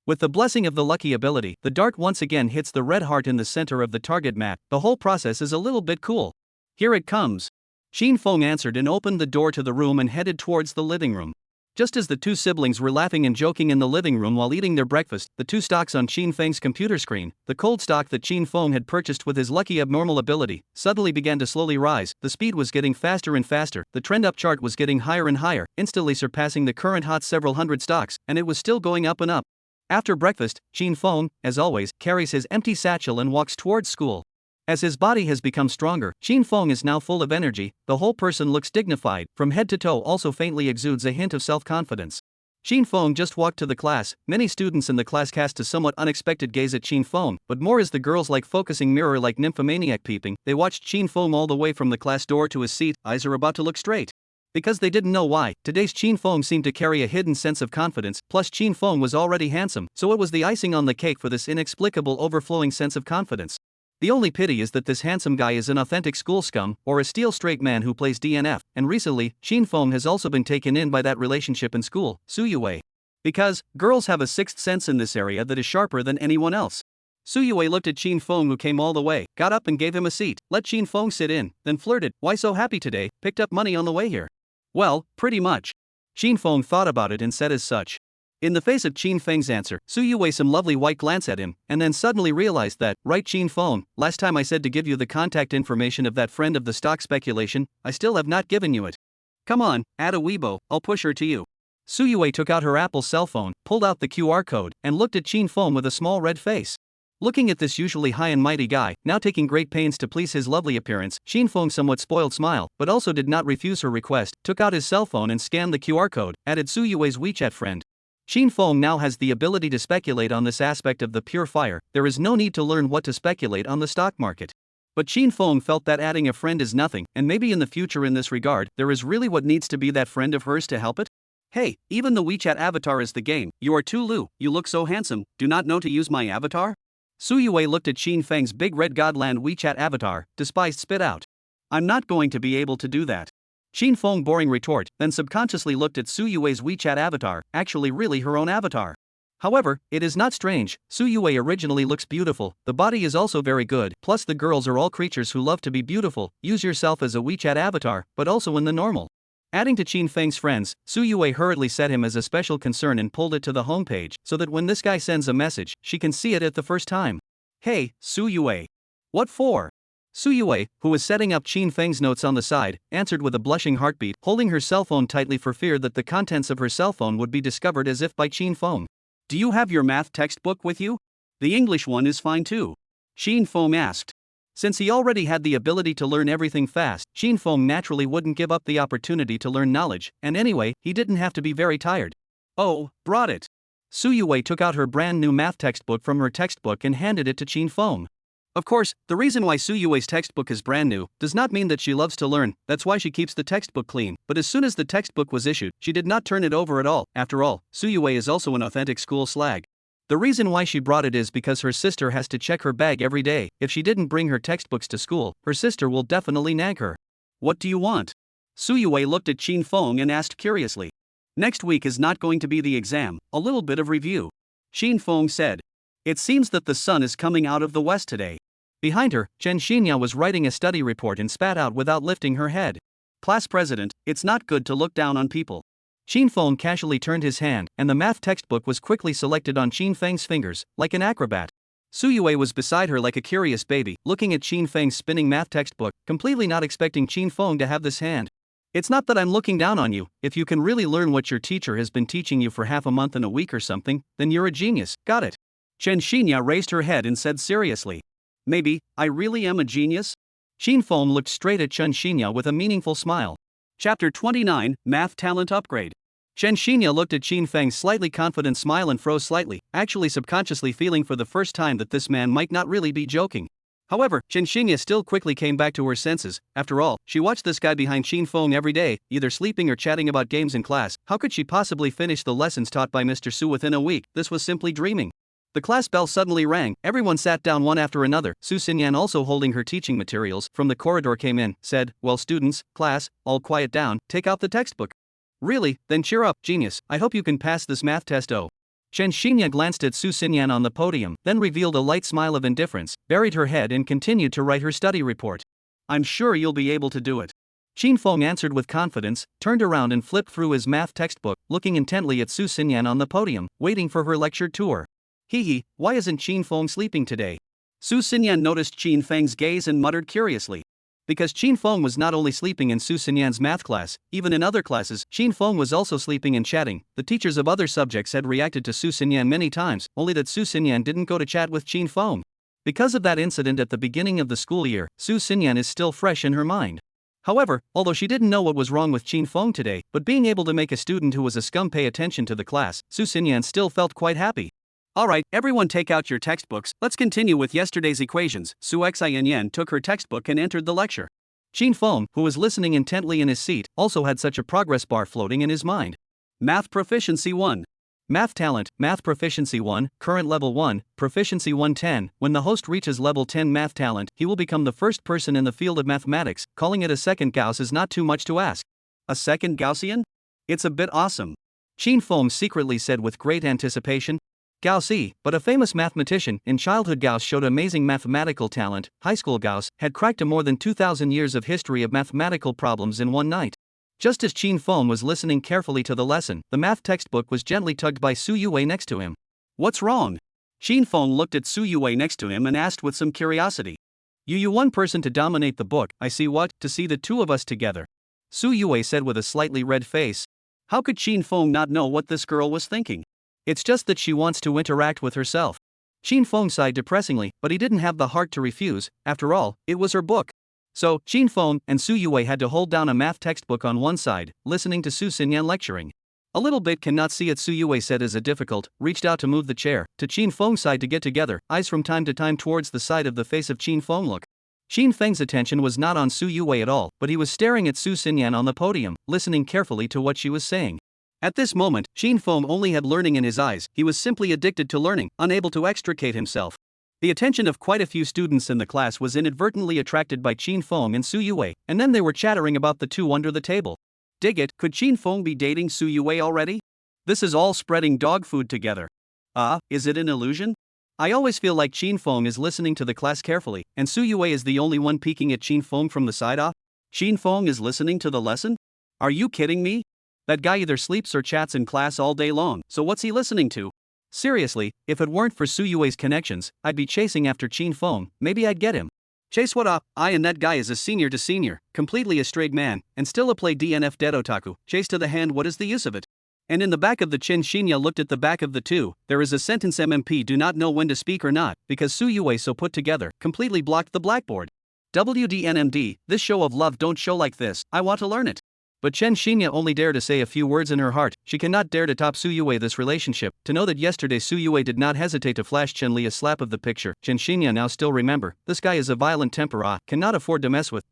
With the blessing of the lucky ability, the dart once again hits the red heart in the center of the target mat. The whole process is a little bit cool. Here it comes. Qin Feng answered and opened the door to the room and headed towards the living room. Just as the 2 siblings were laughing and joking in the living room while eating their breakfast, the 2 stocks on Qin Feng's computer screen, the cold stock that Qin Feng had purchased with his lucky abnormal ability, suddenly began to slowly rise. The speed was getting faster and faster, the trend up chart was getting higher and higher, instantly surpassing the current hot several hundred stocks, and it was still going up and up. After breakfast, Qin Feng, as always, carries his empty satchel and walks towards school. As his body has become stronger, Qin Feng is now full of energy, the whole person looks dignified, from head to toe also faintly exudes a hint of self-confidence. Qin Feng just walked to the class. Many students in the class cast a somewhat unexpected gaze at Qin Feng, but more as the girls like focusing mirror like nymphomaniac peeping. They watched Qin Feng all the way from the class door to his seat, eyes are about to look straight. Because they didn't know why, today's Qin Feng seemed to carry a hidden sense of confidence, plus Qin Feng was already handsome, so it was the icing on the cake for this inexplicable overflowing sense of confidence. The only pity is that this handsome guy is an authentic school scum, or a steel straight man who plays DNF, and recently, Qin Feng has also been taken in by that relationship in school, Suyue. Because, girls have a 6th sense in this area that is sharper than anyone else. Suyue looked at Qin Feng who came all the way, got up and gave him a seat, let Qin Feng sit in, then flirted, "Why so happy today, picked up money on the way here?" "Well, pretty much." Qin Feng thought about it and said as such. In the face of Qin Feng's answer, Suyue some lovely white glance at him, and then suddenly realized that, right Qin Feng, last time I said to give you the contact information of that friend of the stock speculation, I still have not given you it. Come on, add a Weibo, I'll push her to you. Suyue took out her Apple cell phone, pulled out the QR code, and looked at Qin Feng with a small red face. Looking at this usually high and mighty guy, now taking great pains to please his lovely appearance, Qin Feng somewhat spoiled smile, but also did not refuse her request, took out his cell phone and scanned the QR code, added Suyue's WeChat friend. Qin Feng now has the ability to speculate on this aspect of the pure fire. There is no need to learn what to speculate on the stock market. But Qin Feng felt that adding a friend is nothing, and maybe in the future in this regard, there is really what needs to be that friend of hers to help it? Hey, even the WeChat avatar is the game. You are too Lu, you look so handsome, do not know to use my avatar? Suyue looked at Qin Feng's big red Godland WeChat avatar, despised spit out. I'm not going to be able to do that. Qin Feng boring retort, then subconsciously looked at Suyue's WeChat avatar, actually really her own avatar. However, it is not strange, Suyue originally looks beautiful, the body is also very good, plus the girls are all creatures who love to be beautiful. Use yourself as a WeChat avatar, but also in the normal. Adding to Qin Feng's friends, Suyue hurriedly set him as a special concern and pulled it to the homepage, so that when this guy sends a message, she can see it at the first time. Hey, Suyue. What for? Suyue, who was setting up Qin Feng's notes on the side, answered with a blushing heartbeat, holding her cell phone tightly for fear that the contents of her cell phone would be discovered as if by Qin Feng. Do you have your math textbook with you? The English one is fine too. Qin Feng asked. Since he already had the ability to learn everything fast, Qin Feng naturally wouldn't give up the opportunity to learn knowledge, and anyway, he didn't have to be very tired. Oh, brought it. Su Yue took out her brand new math textbook from her textbook and handed it to Qin Feng. Of course, the reason why Su Yue's textbook is brand new does not mean that she loves to learn, that's why she keeps the textbook clean, but as soon as the textbook was issued, she did not turn it over at all. After all, Su Yue is also an authentic school slag. The reason why she brought it is because her sister has to check her bag every day. If she didn't bring her textbooks to school, her sister will definitely nag her. What do you want? Su Yue looked at Qin Feng and asked curiously. Next week is not going to be the exam, a little bit of review. Qin Feng said. It seems that the sun is coming out of the west today. Behind her, Chen Xinya was writing a study report and spat out without lifting her head. Class president, it's not good to look down on people. Qin Feng casually turned his hand, and the math textbook was quickly selected on Qin Feng's fingers, like an acrobat. Su Yue was beside her like a curious baby, looking at Qin Feng's spinning math textbook, completely not expecting Qin Feng to have this hand. It's not that I'm looking down on you. If you can really learn what your teacher has been teaching you for half a month and a week or something, then you're a genius, got it? Chen Xinya raised her head and said seriously. Maybe, I really am a genius? Qin Feng looked straight at Chen Xinya with a meaningful smile. Chapter 29, Math Talent Upgrade. Chen Xinya looked at Qin Feng's slightly confident smile and froze slightly, actually subconsciously feeling for the first time that this man might not really be joking. However, Chen Xinya still quickly came back to her senses. After all, she watched this guy behind Qin Feng every day, either sleeping or chatting about games in class. How could she possibly finish the lessons taught by Mr. Su within a week? This was simply dreaming. The class bell suddenly rang, everyone sat down one after another. Su Xinyan, also holding her teaching materials, from the corridor came in, said, well students, class, all quiet down, take out the textbook. Really? Then cheer up, genius, I hope you can pass this math test. Oh. Chen Xinya glanced at Su Xinyan on the podium, then revealed a light smile of indifference, buried her head and continued to write her study report. I'm sure you'll be able to do it. Qin Feng answered with confidence, turned around and flipped through his math textbook, looking intently at Su Xinyan on the podium, waiting for her lecture tour. Hee, why isn't Qin Feng sleeping today? Su Xinyan noticed Qin Feng's gaze and muttered curiously. Because Qin Feng was not only sleeping in Su Xinyan's math class, even in other classes, Qin Feng was also sleeping and chatting. The teachers of other subjects had reacted to Su Xinyan many times, only that Su Xinyan didn't go to chat with Qin Feng. Because of that incident at the beginning of the school year, Su Xinyan is still fresh in her mind. However, although she didn't know what was wrong with Qin Feng today, but being able to make a student who was a scum pay attention to the class, Su Xinyan still felt quite happy. Alright, everyone take out your textbooks, let's continue with yesterday's equations. Su Xianyan took her textbook and entered the lecture. Qin Feng, who was listening intently in his seat, also had such a progress bar floating in his mind. Math Proficiency 1. Math Talent, Math Proficiency 1, Current Level 1, Proficiency 110. When the host reaches Level 10 Math Talent, he will become the first person in the field of mathematics. Calling it a second Gauss is not too much to ask. A second Gaussian? It's a bit awesome. Qin Feng secretly said with great anticipation. Gauss, but a famous mathematician. In childhood Gauss showed amazing mathematical talent. High school Gauss had cracked a more than 2,000 years of history of mathematical problems in one night. Just as Qin Feng was listening carefully to the lesson, the math textbook was gently tugged by Su Yue next to him. What's wrong? Qin Feng looked at Su Yue next to him and asked with some curiosity. You one person to dominate the book, I see what, to see the two of us together. Su Yue said with a slightly red face. How could Qin Feng not know what this girl was thinking? It's just that she wants to interact with herself. Qin Feng sighed depressingly, but he didn't have the heart to refuse. After all, it was her book. So, Qin Feng and Su Yue had to hold down a math textbook on one side, listening to Su Xinyan lecturing. A little bit cannot see it, Su Yue said as a difficult, reached out to move the chair, to Qin Feng's side to get together, eyes from time to time towards the side of the face of Qin Feng. Look. Qin Feng's attention was not on Su Yue at all, but he was staring at Su Xinyan on the podium, listening carefully to what she was saying. At this moment, Qin Feng only had learning in his eyes. He was simply addicted to learning, unable to extricate himself. The attention of quite a few students in the class was inadvertently attracted by Qin Feng and Su Yue, and then they were chattering about the two under the table. Dig it, could Qin Feng be dating Su Yue already? This is all spreading dog food together. Is it an illusion? I always feel like Qin Feng is listening to the class carefully, and Su Yue is the only one peeking at Qin Feng from the side. Qin Feng is listening to the lesson? Are you kidding me? That guy either sleeps or chats in class all day long, so what's he listening to? Seriously, if it weren't for Su Yue's connections, I'd be chasing after Qin Feng. Maybe I'd get him. Chase what up? And that guy is a senior to senior, completely a straight man, and still a play DNF dead otaku. Chase to the hand, what is the use of it? And in the back of the chin, Shinya looked at the back of the two. There is a sentence MMP do not know when to speak or not, because Su Yue so put together, completely blocked the blackboard. WDNMD, this show of love don't show like this, I want to learn it. But Chen Shinya only dare to say a few words in her heart. She cannot dare to top Su Yue this relationship. To know that yesterday Su Yue did not hesitate to flash Chen Li a slap of the picture. Chen Shinya now still remember, this guy is a violent temper, cannot afford to mess with.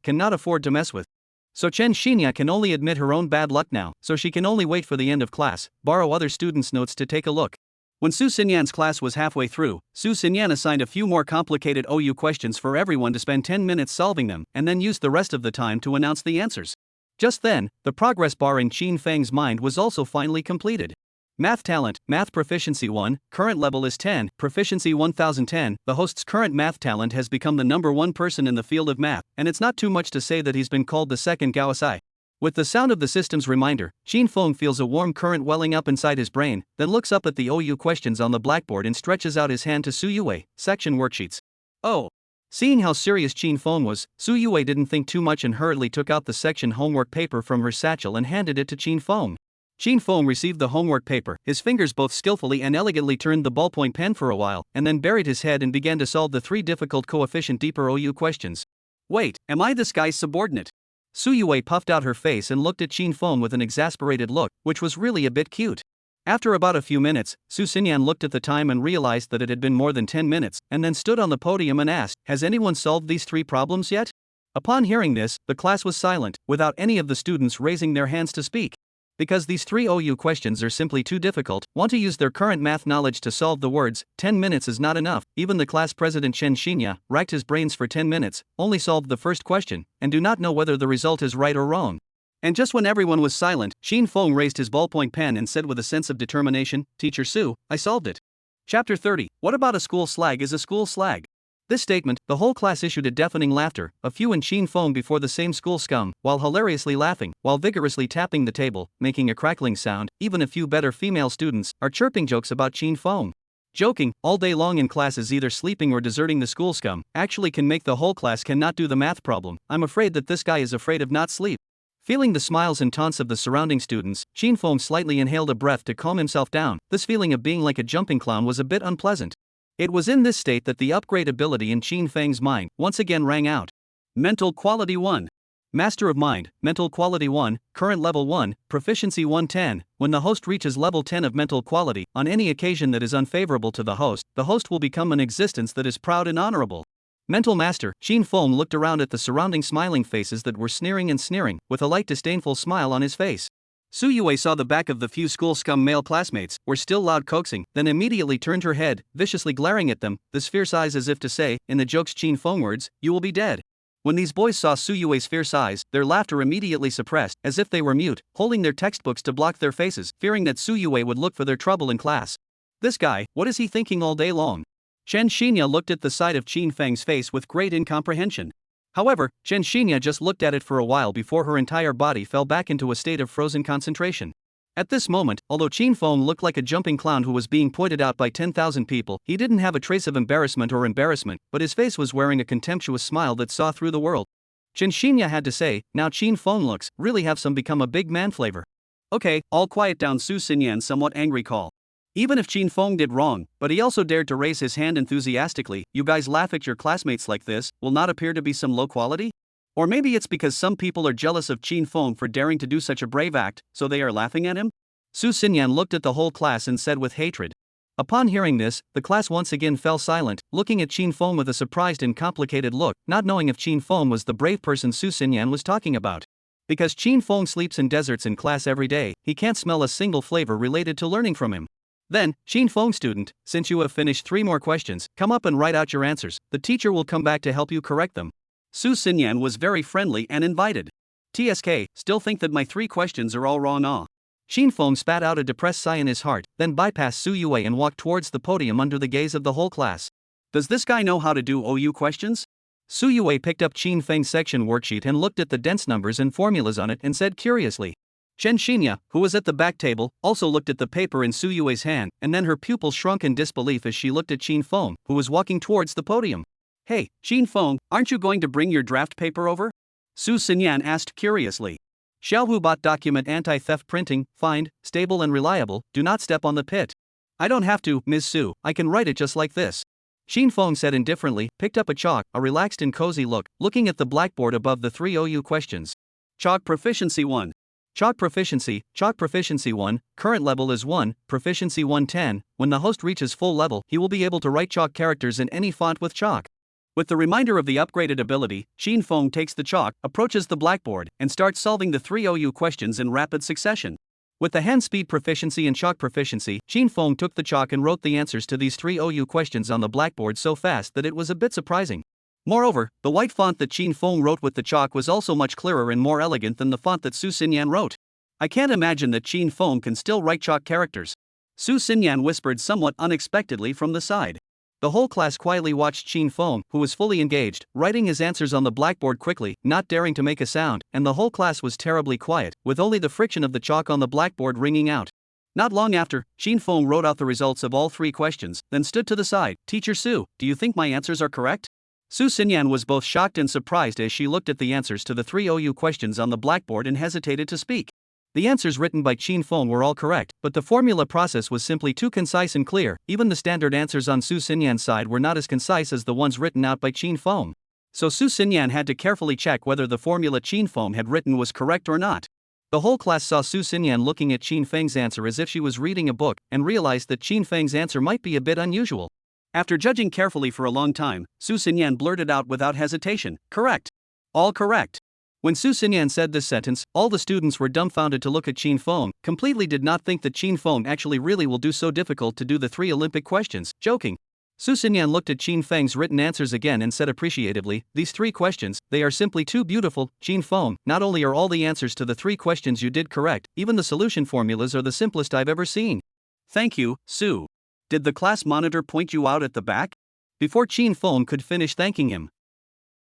So Chen Shinya can only admit her own bad luck now, so she can only wait for the end of class, borrow other students' notes to take a look. When Su Xinyan's class was halfway through, Su Xinyan assigned a few more complicated OU questions for everyone to spend 10 minutes solving them, and then used the rest of the time to announce the answers. Just then, the progress bar in Qin Feng's mind was also finally completed. Math talent, math proficiency 1, current level is 10, proficiency 1010. The host's current math talent has become the number one person in the field of math, and it's not too much to say that he's been called the second Gao Sai. With the sound of the system's reminder, Qin Feng feels a warm current welling up inside his brain, then looks up at the OU questions on the blackboard and stretches out his hand to Su Yue, section worksheets. Oh! Seeing how serious Qin Feng was, Su Yue didn't think too much and hurriedly took out the section homework paper from her satchel and handed it to Qin Feng. Qin Feng received the homework paper, his fingers both skillfully and elegantly turned the ballpoint pen for a while, and then buried his head and began to solve the 3 difficult coefficient deeper OU questions. Wait, am I this guy's subordinate? Su Yue puffed out her face and looked at Qin Feng with an exasperated look, which was really a bit cute. After about a few minutes, Su Xinyan looked at the time and realized that it had been more than 10 minutes, and then stood on the podium and asked, "Has anyone solved these 3 problems yet?" Upon hearing this, the class was silent, without any of the students raising their hands to speak. Because these 3 OU questions are simply too difficult, want to use their current math knowledge to solve the words, 10 minutes is not enough. Even the class president Chen Shinya racked his brains for 10 minutes, only solved the first question, and do not know whether the result is right or wrong. And just when everyone was silent, Qin Feng raised his ballpoint pen and said with a sense of determination, "Teacher Su, I solved it." Chapter 30, What about a school slag is a school slag? This statement, the whole class issued a deafening laughter, a few in Qin Feng before the same school scum, while hilariously laughing, while vigorously tapping the table, making a crackling sound. Even a few better female students are chirping jokes about Qin Feng. Joking, all day long in class is either sleeping or deserting the school scum, actually can make the whole class cannot do the math problem. I'm afraid that this guy is afraid of not sleep. Feeling the smiles and taunts of the surrounding students, Qin Feng slightly inhaled a breath to calm himself down. This feeling of being like a jumping clown was a bit unpleasant. It was in this state that the upgrade ability in Qin Feng's mind once again rang out. Mental Quality 1. Master of Mind, Mental Quality 1, Current Level 1, Proficiency 110. When the host reaches level 10 of mental quality, on any occasion that is unfavorable to the host will become an existence that is proud and honorable. Mental Master, Qin Feng looked around at the surrounding smiling faces that were sneering and sneering, with a light disdainful smile on his face. Su Yue saw the back of the few school scum male classmates were still loud coaxing, then immediately turned her head, viciously glaring at them, this fierce eyes as if to say, in the joke's Qin Feng words, "You will be dead." When these boys saw Su Yue's fierce eyes, their laughter immediately suppressed, as if they were mute, holding their textbooks to block their faces, fearing that Su Yue would look for their trouble in class. This guy, what is he thinking all day long? Chen Shinya looked at the side of Qin Feng's face with great incomprehension. However, Chen Shinya just looked at it for a while before her entire body fell back into a state of frozen concentration. At this moment, although Qin Feng looked like a jumping clown who was being pointed out by 10,000 people, he didn't have a trace of embarrassment, but his face was wearing a contemptuous smile that saw through the world. Chen Shinya had to say, "Now Qin Feng looks, really have some become a big man flavor." "Okay, all quiet down," Su Xinyan's somewhat angry call. Even if Qin Feng did wrong, but he also dared to raise his hand enthusiastically. "You guys laugh at your classmates like this, will not appear to be some low quality? Or maybe it's because some people are jealous of Qin Feng for daring to do such a brave act, so they are laughing at him?" Su Xinyan looked at the whole class and said with hatred. Upon hearing this, the class once again fell silent, looking at Qin Feng with a surprised and complicated look, not knowing if Qin Feng was the brave person Su Xinyan was talking about. Because Qin Feng sleeps in deserts in class every day, he can't smell a single flavor related to learning from him. Then, Qin Feng student, since you have finished 3 more questions, come up and write out your answers. The teacher will come back to help you correct them. Su Xinyan was very friendly and invited. "TSK, still think that my 3 questions are all wrong, ah?" Qin Feng spat out a depressed sigh in his heart, then bypassed Su Yue and walked towards the podium under the gaze of the whole class. "Does this guy know how to do OU questions?" Su Yue picked up Qin Feng's section worksheet and looked at the dense numbers and formulas on it and said curiously. Chen Shinya, who was at the back table, also looked at the paper in Su Yue's hand, and then her pupils shrunk in disbelief as she looked at Qin Feng, who was walking towards the podium. "Hey, Qin Feng, aren't you going to bring your draft paper over?" Su Xinyan asked curiously. Xiaohubot document anti-theft printing, find, stable and reliable, do not step on the pit. I don't have to, Ms. Su, I can write it just like this. Xin Feng said indifferently, picked up a chalk, a relaxed and cozy look, looking at the blackboard above the 3 OU questions. Chalk Proficiency 1. Chalk Proficiency 1, current level is 1, Proficiency 110, when the host reaches full level, he will be able to write chalk characters in any font with chalk. With the reminder of the upgraded ability, Xin Feng takes the chalk, approaches the blackboard, and starts solving the 3 OU questions in rapid succession. With the hand speed proficiency and chalk proficiency, Xin Feng took the chalk and wrote the answers to these 3 OU questions on the blackboard so fast that it was a bit surprising. Moreover, the white font that Xin Feng wrote with the chalk was also much clearer and more elegant than the font that Su Xinyan wrote. I can't imagine that Xin Feng can still write chalk characters. Su Xinyan whispered somewhat unexpectedly from the side. The whole class quietly watched Xin Feng, who was fully engaged, writing his answers on the blackboard quickly, not daring to make a sound, and the whole class was terribly quiet, with only the friction of the chalk on the blackboard ringing out. Not long after, Xin Feng wrote out the results of all 3 questions, then stood to the side. Teacher Su, do you think my answers are correct? Su Xinyan was both shocked and surprised as she looked at the answers to the 3 OU questions on the blackboard and hesitated to speak. The answers written by Xin Feng were all correct, but the formula process was simply too concise and clear. Even the standard answers on Su Xinyan's side were not as concise as the ones written out by Xin Feng. So Su Xinyan had to carefully check whether the formula Xin Feng had written was correct or not. The whole class saw Su Xinyan looking at Xin Feng's answer as if she was reading a book, and realized that Xin Feng's answer might be a bit unusual. After judging carefully for a long time, Su Xinyan blurted out without hesitation, correct. All correct. When Su Xinyan said this sentence, all the students were dumbfounded to look at Xin Feng, completely did not think that Xin Feng actually really will do so difficult to do the 3 Olympic questions, joking. Su Xinyan looked at Xin Feng's written answers again and said appreciatively, these 3 questions, they are simply too beautiful, Xin Feng, not only are all the answers to the 3 questions you did correct, even the solution formulas are the simplest I've ever seen. Thank you, Su. Did the class monitor point you out at the back? Before Xin Feng could finish thanking him,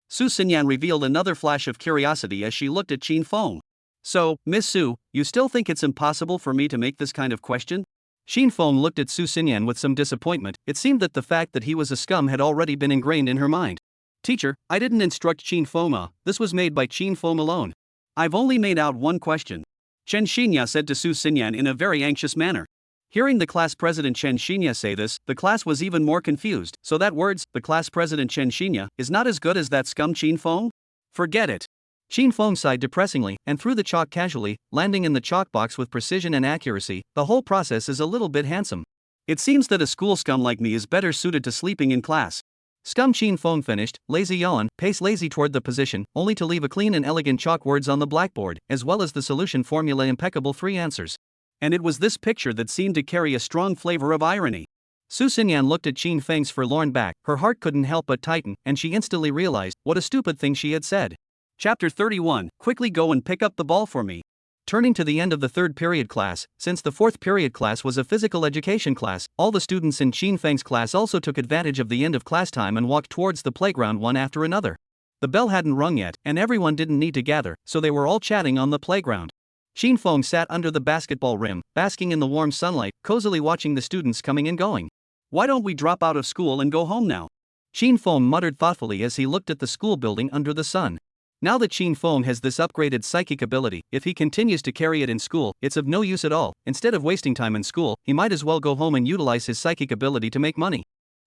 Su Xinyan revealed another flash of curiosity as she looked at Xin Feng. So, Miss Su, you still think it's impossible for me to make this kind of question? Xin Feng looked at Su Xinyan with some disappointment. It seemed that the fact that he was a scum had already been ingrained in her mind. Teacher, I didn't instruct Xin Feng. This was made by Xin Feng alone. I've only made out one question. Chen Xinya said to Su Xinyan in a very anxious manner. Hearing the class president Chen Xinya say this, the class was even more confused. So that words, the class president Chen Xinya, is not as good as that scum Xin Feng? Forget it. Xin Feng sighed depressingly, and threw the chalk casually, landing in the chalk box with precision and accuracy. The whole process is a little bit handsome. It seems that a school scum like me is better suited to sleeping in class. Scum Xin Feng finished, lazy yawn, pace lazy toward the position, only to leave a clean and elegant chalk words on the blackboard, as well as the solution formula impeccable 3 answers. And it was this picture that seemed to carry a strong flavor of irony. Su Xinyan looked at Xin Feng's forlorn back, her heart couldn't help but tighten, and she instantly realized what a stupid thing she had said. Chapter 31, quickly go and pick up the ball for me. Turning to the end of the 3rd period class, since the 4th period class was a physical education class, all the students in Xin Feng's class also took advantage of the end of class time and walked towards the playground one after another. The bell hadn't rung yet, and everyone didn't need to gather, so they were all chatting on the playground. Xin Feng sat under the basketball rim, basking in the warm sunlight, cozily watching the students coming and going. Why don't we drop out of school and go home now? Xin Feng muttered thoughtfully as he looked at the school building under the sun. Now that Xin Feng has this upgraded psychic ability, if he continues to carry it in school, it's of no use at all. Instead of wasting time in school, he might as well go home and utilize his psychic ability to make money.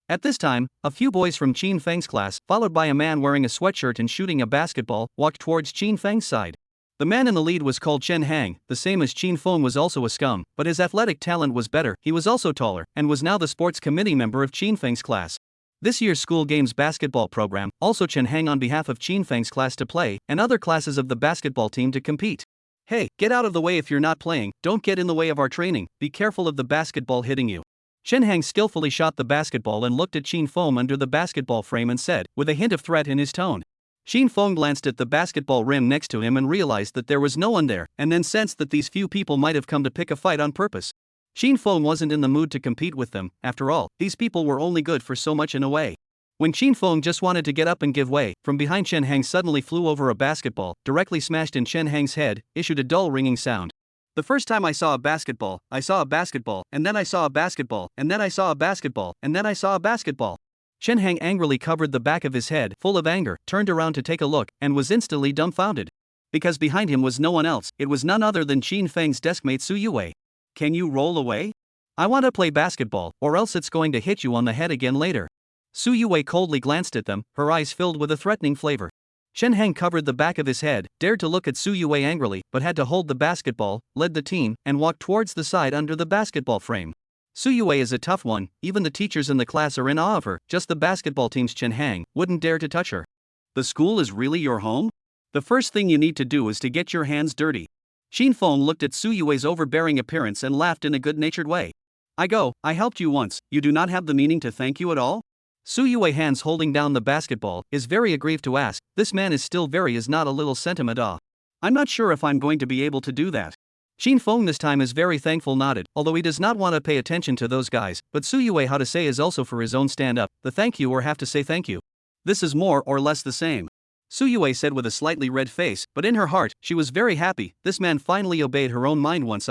At this time, a few boys from Xin Feng's class, followed by a man wearing a sweatshirt and shooting a basketball, walked towards Xin Feng's side. The man in the lead was called Chen Hang, the same as Xin Feng was also a scum, but his athletic talent was better, he was also taller, and was now the sports committee member of Xin Feng's class. This year's school games basketball program, also Chen Hang on behalf of Xin Feng's class to play, and other classes of the basketball team to compete. Hey, get out of the way if you're not playing, don't get in the way of our training, be careful of the basketball hitting you. Chen Hang skillfully shot the basketball and looked at Xin Feng under the basketball frame and said, with a hint of threat in his tone. Xin Feng glanced at the basketball rim next to him and realized that there was no one there, and then sensed that these few people might have come to pick a fight on purpose. Xin Feng wasn't in the mood to compete with them, after all, these people were only good for so much in a way. When Xin Feng just wanted to get up and give way, from behind Chen Hang suddenly flew over a basketball, directly smashed in Chen Hang's head, issued a dull ringing sound. The first time I saw a basketball, and then I saw a basketball, and then I saw a basketball, and then I saw a basketball. Chen Hang angrily covered the back of his head, full of anger, turned around to take a look, and was instantly dumbfounded. Because behind him was no one else, it was none other than Qin Feng's deskmate Su Yue. Can you roll away? I want to play basketball, or else it's going to hit you on the head again later. Su Yue coldly glanced at them, her eyes filled with a threatening flavor. Chen Hang covered the back of his head, dared to look at Su Yue angrily, but had to hold the basketball, led the team, and walked towards the side under the basketball frame. Su Yue is a tough one, even the teachers in the class are in awe of her, just the basketball team's Chen Hang wouldn't dare to touch her. The school is really your home? The first thing you need to do is to get your hands dirty. Xin Feng looked at Su Yue's overbearing appearance and laughed in a good-natured way. I helped you once, you do not have the meaning to thank you at all? Su Yue, hands holding down the basketball, is very aggrieved to ask, this man is still very is not a little sentiment ah. I'm not sure if I'm going to be able to do that. Xin Feng this time is very thankful nodded, although he does not want to pay attention to those guys, but Su Yue how to say is also for his own stand-up, the thank you or have to say thank you. This is more or less the same. Su Yue said with a slightly red face, but in her heart, she was very happy, this man finally obeyed her own mind once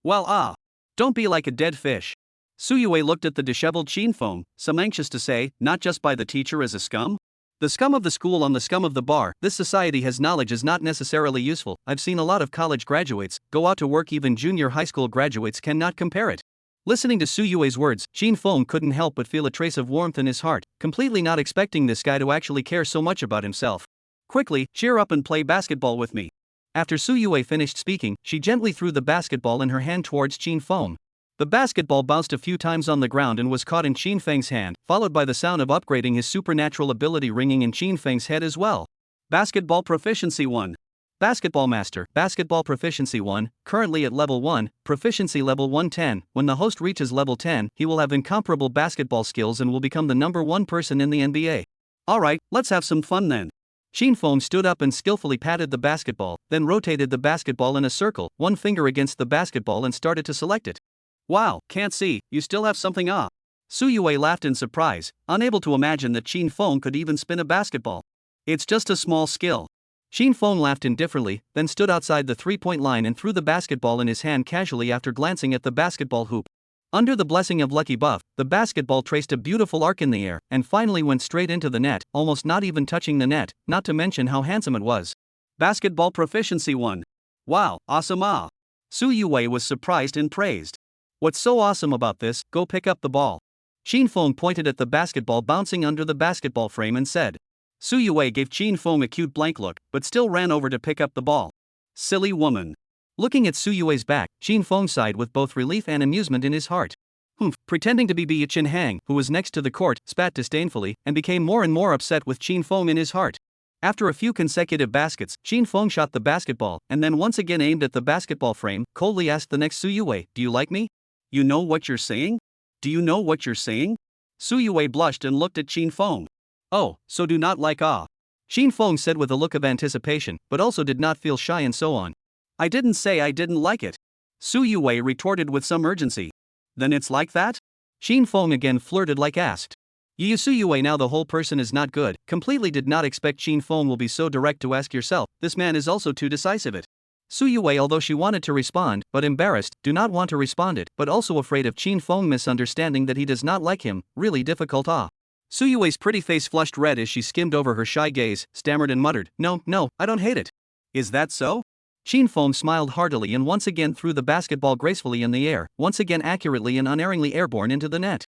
Well don't be like a dead fish. Su Yue looked at the disheveled Xin Feng, some anxious to say, not just by the teacher as a scum? The scum of the school on the scum of the bar, this society has knowledge is not necessarily useful, I've seen a lot of college graduates, go out to work even junior high school graduates cannot compare it. Listening to Su Yue's words, Xin Feng couldn't help but feel a trace of warmth in his heart, completely not expecting this guy to actually care so much about himself. Quickly, cheer up and play basketball with me. After Su Yue finished speaking, she gently threw the basketball in her hand towards Xin Feng. The basketball bounced a few times on the ground and was caught in Qin Feng's hand, followed by the sound of upgrading his supernatural ability ringing in Qin Feng's head as well. Basketball Proficiency 1. Basketball Master, Basketball Proficiency 1, currently at level 1, Proficiency level 110. When the host reaches level 10, he will have incomparable basketball skills and will become the #1 person in the NBA. Alright, let's have some fun then. Xin Feng stood up and skillfully patted the basketball, then rotated the basketball in a circle, one finger against the basketball and started to select it. Wow, can't see, you still have something Su Yue laughed in surprise, unable to imagine that Xin Feng could even spin a basketball. It's just a small skill. Xin Feng laughed indifferently, then stood outside the three-point line and threw the basketball in his hand casually after glancing at the basketball hoop. Under the blessing of Lucky Buff, the basketball traced a beautiful arc in the air, and finally went straight into the net, almost not even touching the net, not to mention how handsome it was. Basketball Proficiency 1. Wow, awesome Su Yue was surprised and praised. What's so awesome about this, go pick up the ball. Xin Feng pointed at the basketball bouncing under the basketball frame and said. Su Yue gave Xin Feng a cute blank look, but still ran over to pick up the ball. Silly woman. Looking at Su Yue's back, Xin Feng sighed with both relief and amusement in his heart. Pretending to be Chen Hang, who was next to the court, spat disdainfully, and became more and more upset with Xin Feng in his heart. After a few consecutive baskets, Xin Feng shot the basketball, and then once again aimed at the basketball frame, coldly asked the next Su Yue, do you like me? You know what you're saying? Do you know what you're saying? Su Yue blushed and looked at Xin Feng. Oh, so do not like Xin Feng said with a look of anticipation, but also did not feel shy and so on. I didn't say I didn't like it. Su Yue retorted with some urgency. Then it's like that? Xin Feng again flirted like asked. Su Yue now the whole person is not good, completely did not expect Xin Feng will be so direct to ask yourself, this man is also too decisive it. Su Yue although she wanted to respond, but embarrassed, do not want to respond it, but also afraid of Xin Feng misunderstanding that he does not like him, really difficult Su Yue's pretty face flushed red as she skimmed over her shy gaze, stammered and muttered, no, I don't hate it. Is that so? Xin Feng smiled heartily and once again threw the basketball gracefully in the air, once again accurately and unerringly airborne into the net.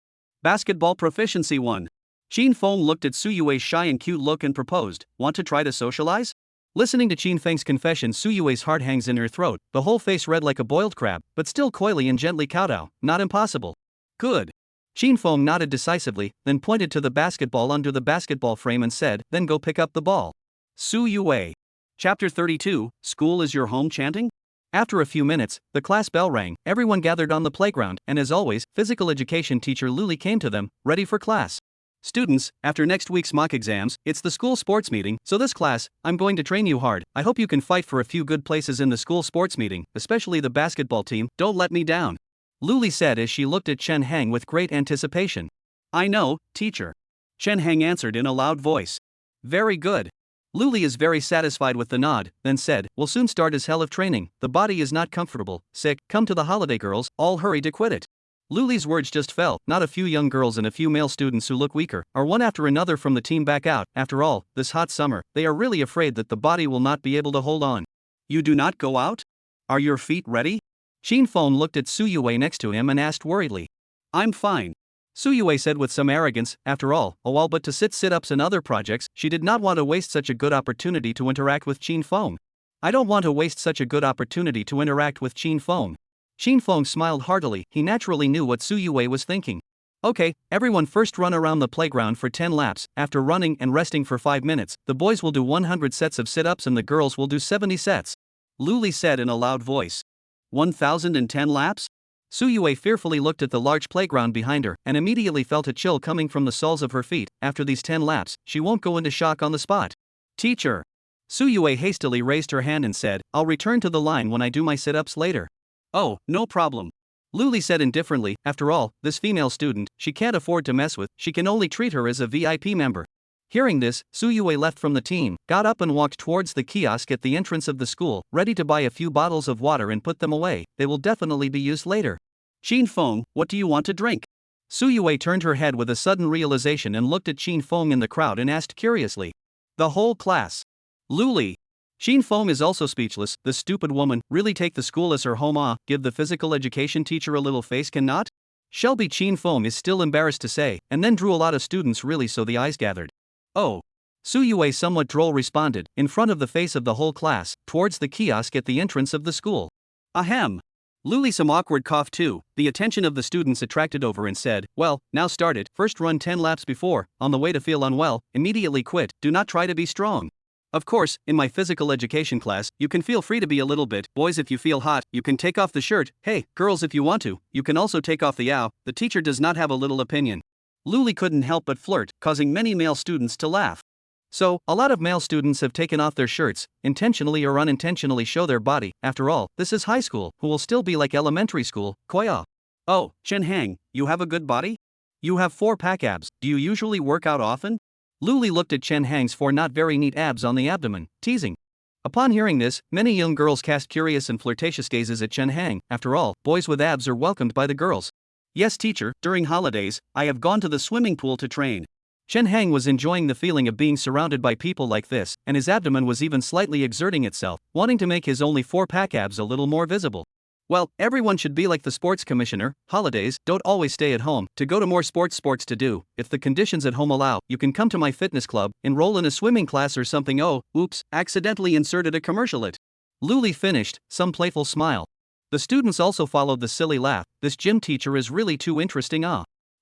Basketball Proficiency 1. Xin Feng looked at Su Yue's shy and cute look and proposed, want to try to socialize? Listening to Qin Feng's confession, Su Yue's heart hangs in her throat, the whole face red like a boiled crab, but still coyly and gently kowtow, not impossible. Good. Xin Feng nodded decisively, then pointed to the basketball under the basketball frame and said, then go pick up the ball. Su Yue. Chapter 32, School is Your Home chanting? After a few minutes, the class bell rang, everyone gathered on the playground, and as always, physical education teacher Luli came to them, ready for class. Students, after next week's mock exams, it's the school sports meeting, so this class, I'm going to train you hard. I hope you can fight for a few good places in the school sports meeting, especially the basketball team, don't let me down. Luli said as she looked at Chen Hang with great anticipation. I know, teacher. Chen Hang answered in a loud voice. Very good. Luli is very satisfied with the nod, then said, we'll soon start as hell of training, the body is not comfortable, sick, come to the holiday girls, all hurry to quit it. Luli's words just fell, not a few young girls and a few male students who look weaker, are one after another from the team back out, after all, this hot summer, they are really afraid that the body will not be able to hold on. You do not go out? Are your feet ready? Qin Feng looked at Su Yue next to him and asked worriedly. I'm fine. Su Yue said with some arrogance. After all, a while but to sit-ups and other projects, she did not want to waste such a good opportunity to interact with Qin Feng. I don't want to waste such a good opportunity to interact with Qin Feng. Qin Feng smiled heartily. He naturally knew what Su Yue was thinking. Okay, everyone first run around the playground for 10 laps. After running and resting for 5 minutes, the boys will do 100 sets of sit-ups and the girls will do 70 sets. Luli said in a loud voice. 1,010 laps? Su Yue fearfully looked at the large playground behind her and immediately felt a chill coming from the soles of her feet. After these 10 laps, she won't go into shock on the spot. Teacher. Su Yue hastily raised her hand and said, I'll return to the line when I do my sit-ups later. Oh, no problem. Luli said indifferently. After all, this female student, she can't afford to mess with, she can only treat her as a VIP member. Hearing this, Su Yue left from the team, got up and walked towards the kiosk at the entrance of the school, ready to buy a few bottles of water and put them away. They will definitely be used later. Qin Feng, what do you want to drink? Su Yue turned her head with a sudden realization and looked at Qin Feng in the crowd and asked curiously. The whole class. Luli. Qin Feng is also speechless. The stupid woman, really take the school as her home? Give the physical education teacher a little face cannot? Shelby Qin Feng is still embarrassed to say, and then drew a lot of students really so the eyes gathered. Oh. Su Yue somewhat droll responded, in front of the face of the whole class, towards the kiosk at the entrance of the school. Ahem. Luli some awkward cough too. The attention of the students attracted over and said, well, now start it. First run 10 laps before, on the way to feel unwell, immediately quit. Do not try to be strong. Of course, in my physical education class, you can feel free to be a little bit. Boys, if you feel hot, you can take off the shirt. Hey, girls, if you want to, you can also take off the ow. The teacher does not have a little opinion. Luli couldn't help but flirt, causing many male students to laugh. So, a lot of male students have taken off their shirts, intentionally or unintentionally show their body. After all, this is high school, who will still be like elementary school. Koya. Oh, Chen Hang, you have a good body? You have 4-pack abs. Do you usually work out often? Luli looked at Chen Hang's 4 not very neat abs on the abdomen, teasing. Upon hearing this, many young girls cast curious and flirtatious gazes at Chen Hang. After all, boys with abs are welcomed by the girls. Yes, teacher, during holidays, I have gone to the swimming pool to train. Chen Hang was enjoying the feeling of being surrounded by people like this, and his abdomen was even slightly exerting itself, wanting to make his only 4-pack abs a little more visible. Well, everyone should be like the sports commissioner. Holidays, don't always stay at home. To go to more sports to do. If the conditions at home allow, you can come to my fitness club, enroll in a swimming class or something. Oh, oops, accidentally inserted a commercial it. Luli finished, some playful smile. The students also followed the silly laugh. This gym teacher is really too interesting.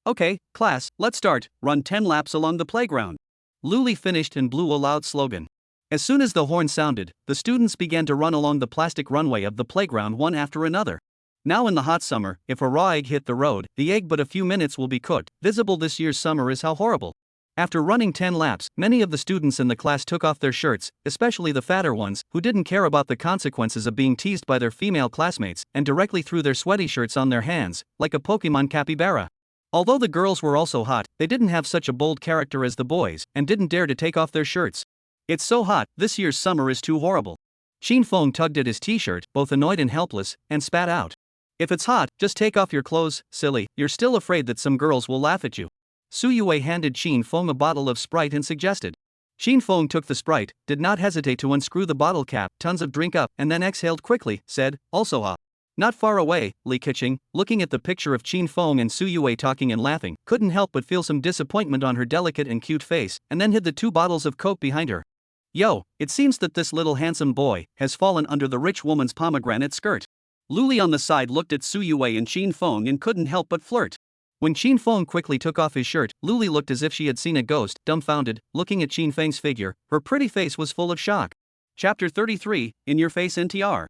Okay, class, let's start. Run 10 laps along the playground. Luli finished and blew a loud slogan. As soon as the horn sounded, the students began to run along the plastic runway of the playground one after another. Now in the hot summer, if a raw egg hit the road, the egg but a few minutes will be cooked. Visible this year's summer is how horrible. After running 10 laps, many of the students in the class took off their shirts, especially the fatter ones, who didn't care about the consequences of being teased by their female classmates, and directly threw their sweaty shirts on their hands, like a Pokemon capybara. Although the girls were also hot, they didn't have such a bold character as the boys, and didn't dare to take off their shirts. It's so hot, this year's summer is too horrible. Qin Feng tugged at his t-shirt, both annoyed and helpless, and spat out. If it's hot, just take off your clothes, silly, you're still afraid that some girls will laugh at you. Su Yue handed Qin Feng a bottle of Sprite and suggested. Qin Feng took the Sprite, did not hesitate to unscrew the bottle cap, tons of drink up, and then exhaled quickly, said, also Not far away, Li Keqing, looking at the picture of Qin Feng and Su Yue talking and laughing, couldn't help but feel some disappointment on her delicate and cute face, and then hid the 2 bottles of Coke behind her. Yo, it seems that this little handsome boy has fallen under the rich woman's pomegranate skirt. Luli on the side looked at Su Yue and Qin Feng and couldn't help but flirt. When Qin Feng quickly took off his shirt, Luli looked as if she had seen a ghost, dumbfounded, looking at Qin Feng's figure. Her pretty face was full of shock. Chapter 33, In Your Face NTR.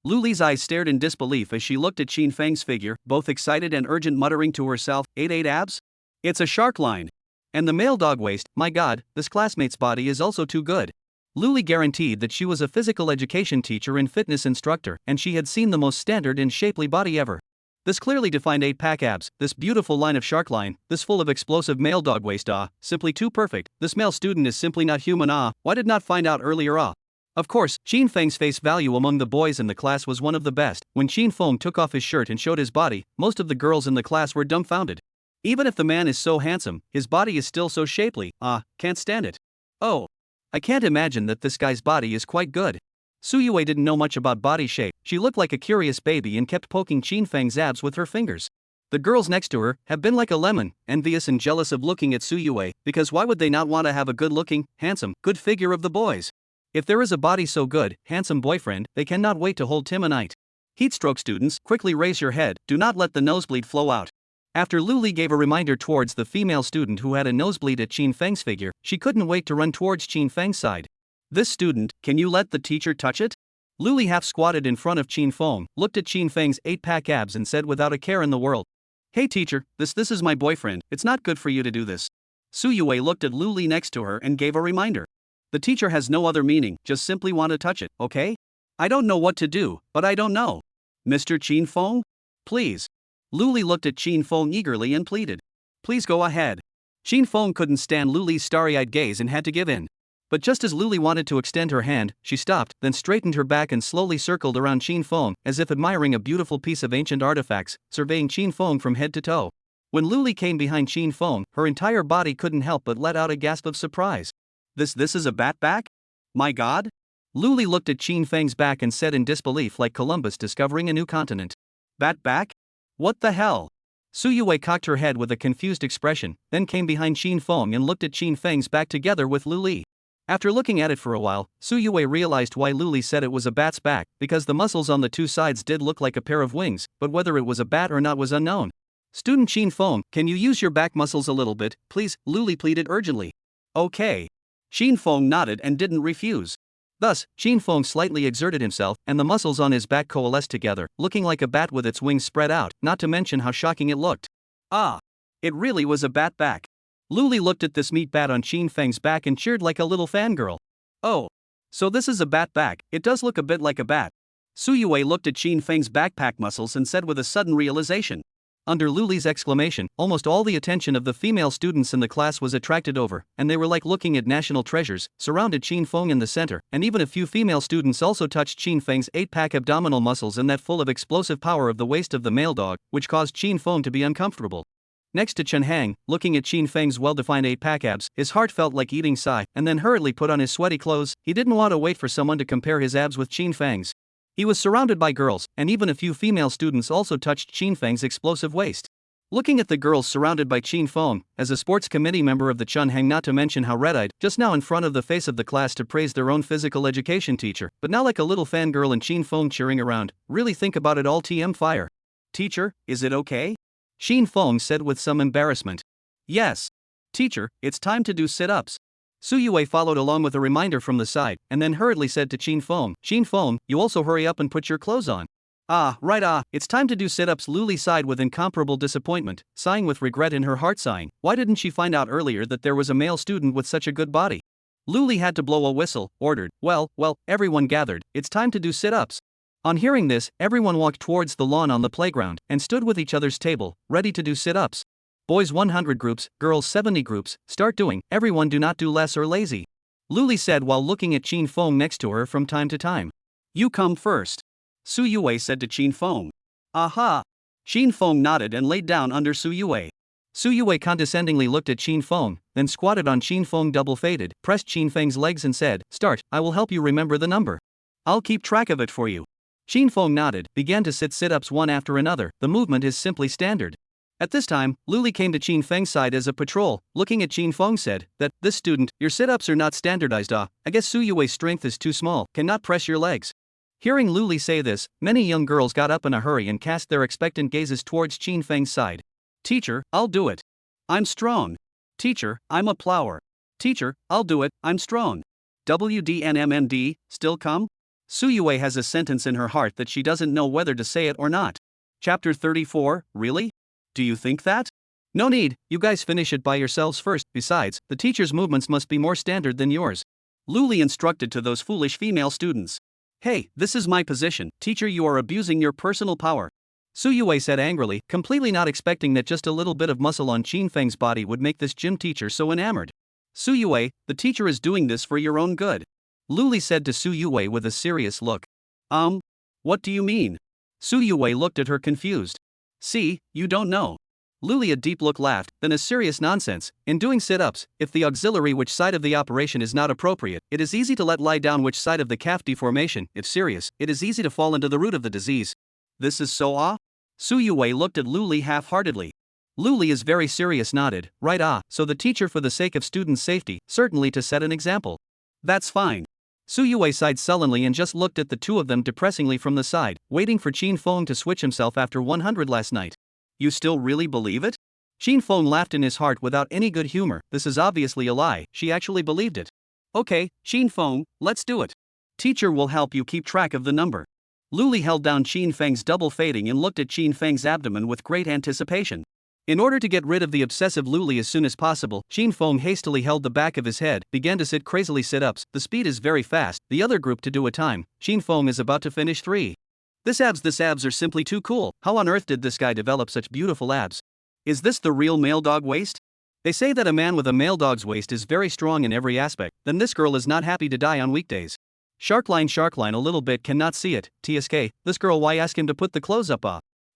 Luli's eyes stared in disbelief as she looked at Qin Feng's figure, both excited and urgent, muttering to herself, 8 abs? It's a shark line. And the male dog waist, my god, this classmate's body is also too good. Luli guaranteed that she was a physical education teacher and fitness instructor, and she had seen the most standard and shapely body ever. This clearly defined 8-pack abs, this beautiful line of shark line, this full of explosive male dog waist, simply too perfect. This male student is simply not human, why did not find out earlier, Of course, Qin Feng's face value among the boys in the class was one of the best. When Qin Feng took off his shirt and showed his body, most of the girls in the class were dumbfounded. Even if the man is so handsome, his body is still so shapely, can't stand it. Oh. I can't imagine that this guy's body is quite good. Su Yue didn't know much about body shape. She looked like a curious baby and kept poking Qin Feng's abs with her fingers. The girls next to her have been like a lemon, envious and jealous of looking at Su Yue, because why would they not want to have a good-looking, handsome, good figure of the boys? If there is a body so good, handsome boyfriend, they cannot wait to hold Timonite. Heatstroke students, quickly raise your head, do not let the nosebleed flow out. After Luli gave a reminder towards the female student who had a nosebleed at Qin Feng's figure, she couldn't wait to run towards Qin Feng's side. This student, can you let the teacher touch it? Luli half squatted in front of Qin Feng, looked at Qin Feng's 8-pack abs and said without a care in the world, "Hey teacher, this is my boyfriend, it's not good for you to do this." Su Yue looked at Luli next to her and gave a reminder. The teacher has no other meaning, just simply want to touch it, okay? I don't know what to do, but I don't know. Mr. Qin Feng? Please. Luli looked at Qin Feng eagerly and pleaded. Please go ahead. Qin Feng couldn't stand Luli's starry-eyed gaze and had to give in. But just as Luli wanted to extend her hand, she stopped, then straightened her back and slowly circled around Qin Feng, as if admiring a beautiful piece of ancient artifacts, surveying Qin Feng from head to toe. When Luli came behind Qin Feng, her entire body couldn't help but let out a gasp of surprise. This is a bat back? My god? Luli looked at Qin Feng's back and said in disbelief like Columbus discovering a new continent. Bat back? What the hell? Su Yue cocked her head with a confused expression, then came behind Qin Feng and looked at Qin Feng's back together with Luli. After looking at it for a while, Su Yue realized why Luli said it was a bat's back, because the muscles on the two sides did look like a pair of wings, but whether it was a bat or not was unknown. Student Qin Feng, can you use your back muscles a little bit, please? Luli pleaded urgently. Okay. Qin Feng nodded and didn't refuse. Thus, Qin Feng slightly exerted himself, and the muscles on his back coalesced together, looking like a bat with its wings spread out, not to mention how shocking it looked. Ah! It really was a bat back. Luli looked at this meat bat on Qin Feng's back and cheered like a little fangirl. Oh. So this is a bat back, it does look a bit like a bat. Su Yue looked at Qin Feng's backpack muscles and said with a sudden realization. Under Luli's exclamation, almost all the attention of the female students in the class was attracted over, and they were like looking at national treasures, surrounded Qin Feng in the center, and even a few female students also touched Qin Feng's 8-pack abdominal muscles and that full of explosive power of the waist of the male dog, which caused Qin Feng to be uncomfortable. Next to Chen Hang, looking at Qin Feng's well-defined 8-pack abs, his heart felt like eating sigh, and then hurriedly put on his sweaty clothes. He didn't want to wait for someone to compare his abs with Qin Feng's. He was surrounded by girls, and even a few female students also touched Qin Feng's explosive waist. Looking at the girls surrounded by Qin Feng, as a sports committee member of the Chen Hang, not to mention how red-eyed, just now in front of the face of the class to praise their own physical education teacher, but now like a little fangirl and Qin Feng cheering around, really think about it all. TM fire. Teacher, is it okay? Qin Feng said with some embarrassment. Yes. Teacher, it's time to do sit-ups. Su Yue followed along with a reminder from the side, and then hurriedly said to Qin Feng, you also hurry up and put your clothes on. Ah, right, it's time to do sit-ups. Luli sighed with incomparable disappointment, sighing with regret in her heart, sighing. Why didn't she find out earlier that there was a male student with such a good body? Luli had to blow a whistle, ordered, well, everyone gathered, it's time to do sit-ups. On hearing this, everyone walked towards the lawn on the playground, and stood with each other's table, ready to do sit-ups. Boys 100 groups, girls 70 groups, start doing, everyone do not do less or lazy. Luli said while looking at Qin Feng next to her from time to time. You come first. Su Yue said to Qin Feng. Aha! Qin Feng nodded and laid down under Su Yue. Su Yue condescendingly looked at Qin Feng, then squatted on Qin Feng, double-faded, pressed Qin Feng's legs and said, Start, I will help you remember the number. I'll keep track of it for you. Qin Feng nodded, began to sit-ups one after another. The movement is simply standard. At this time, Luli came to Qin Feng's side as a patrol, looking at Qin Feng said, this student, your sit-ups are not standardized. I guess Su Yue's strength is too small, cannot press your legs. Hearing Luli say this, many young girls got up in a hurry and cast their expectant gazes towards Qin Feng's side. Teacher, I'll do it. I'm strong. Teacher, I'm a plower. Teacher, I'll do it, I'm strong. WDNMND, still come? Su Yue has a sentence in her heart that she doesn't know whether to say it or not. Chapter 34, really? Do you think that? No need, you guys finish it by yourselves first. Besides, the teacher's movements must be more standard than yours. Luli instructed to those foolish female students. Hey, this is my position. Teacher, you are abusing your personal power. Su Yue said angrily, completely not expecting that just a little bit of muscle on Qin Feng's body would make this gym teacher so enamored. Su Yue, the teacher is doing this for your own good. Luli said to Su Yue with a serious look. What do you mean? Su Yue looked at her confused. See, you don't know. Luli a deep look laughed, then a serious nonsense. In doing sit-ups, if the auxiliary which side of the operation is not appropriate, it is easy to let lie down which side of the calf deformation. If serious, it is easy to fall into the root of the disease. This is so Su Yue looked at Luli half-heartedly. Luli is very serious nodded, right so the teacher for the sake of students' safety, certainly to set an example. That's fine. Su Yue sighed sullenly and just looked at the two of them depressingly from the side, waiting for Qin Feng to switch himself after 100 last night. You still really believe it? Qin Feng laughed in his heart without any good humor. This is obviously a lie, she actually believed it. Okay, Qin Feng, let's do it. Teacher will help you keep track of the number. Luli held down Qin Feng's double fading and looked at Qin Feng's abdomen with great anticipation. In order to get rid of the obsessive Luli as soon as possible, Qin Feng hastily held the back of his head, began to sit crazily sit-ups. The speed is very fast, the other group to do a time. Qin Feng is about to finish 3. This abs are simply too cool. How on earth did this guy develop such beautiful abs? Is this the real male dog waist? They say that a man with a male dog's waist is very strong in every aspect, then this girl is not happy to die on weekdays. Sharkline a little bit cannot see it, TSK, this girl why ask him to put the clothes up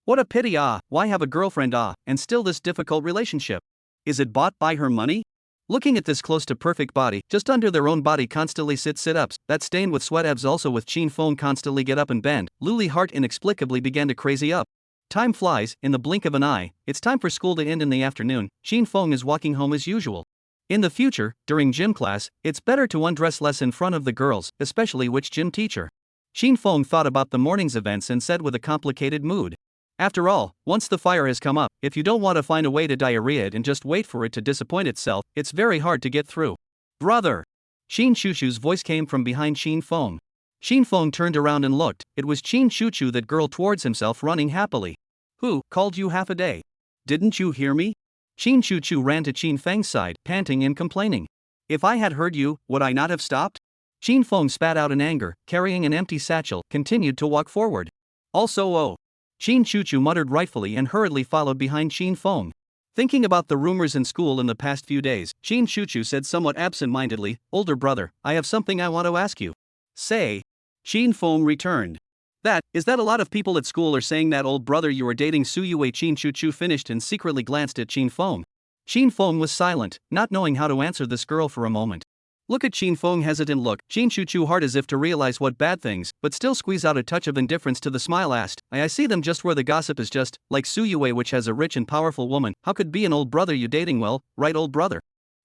What a pity why have a girlfriend and still this difficult relationship? Is it bought by her money? Looking at this close to perfect body, just under their own body constantly sit-ups, that stained with sweat abs also with Qin Feng constantly get up and bend, Luli heart inexplicably began to crazy up. Time flies, in the blink of an eye, it's time for school to end in the afternoon. Qin Feng is walking home as usual. In the future, during gym class, it's better to undress less in front of the girls, especially which gym teacher. Qin Feng thought about the morning's events and said with a complicated mood. After all, once the fire has come up, if you don't want to find a way to diarrhea it and just wait for it to disappoint itself, it's very hard to get through. Brother! Qin Chuchu's voice came from behind Qin Feng. Qin Feng turned around and looked, it was Qin Chuchu that girl towards himself running happily. Who called you half a day? Didn't you hear me? Qin Chuchu ran to Qin Feng's side, panting and complaining. If I had heard you, would I not have stopped? Qin Feng spat out in anger, carrying an empty satchel, continued to walk forward. Also Qin Chuchu muttered rightfully and hurriedly followed behind Qin Feng. Thinking about the rumors in school in the past few days, Qin Chuchu said somewhat absent-mindedly, older brother, I have something I want to ask you. Say. Qin Feng returned. Is that a lot of people at school are saying that old brother you are dating Su Yue. Qin Chuchu finished and secretly glanced at Qin Feng. Qin Feng was silent, not knowing how to answer this girl for a moment. Look at Qin Feng hesitant look, Qin Chuchu hard as if to realize what bad things, but still squeeze out a touch of indifference to the smile asked, I see them just where the gossip is just, like Su Yue which has a rich and powerful woman, how could be an old brother you dating well, right old brother?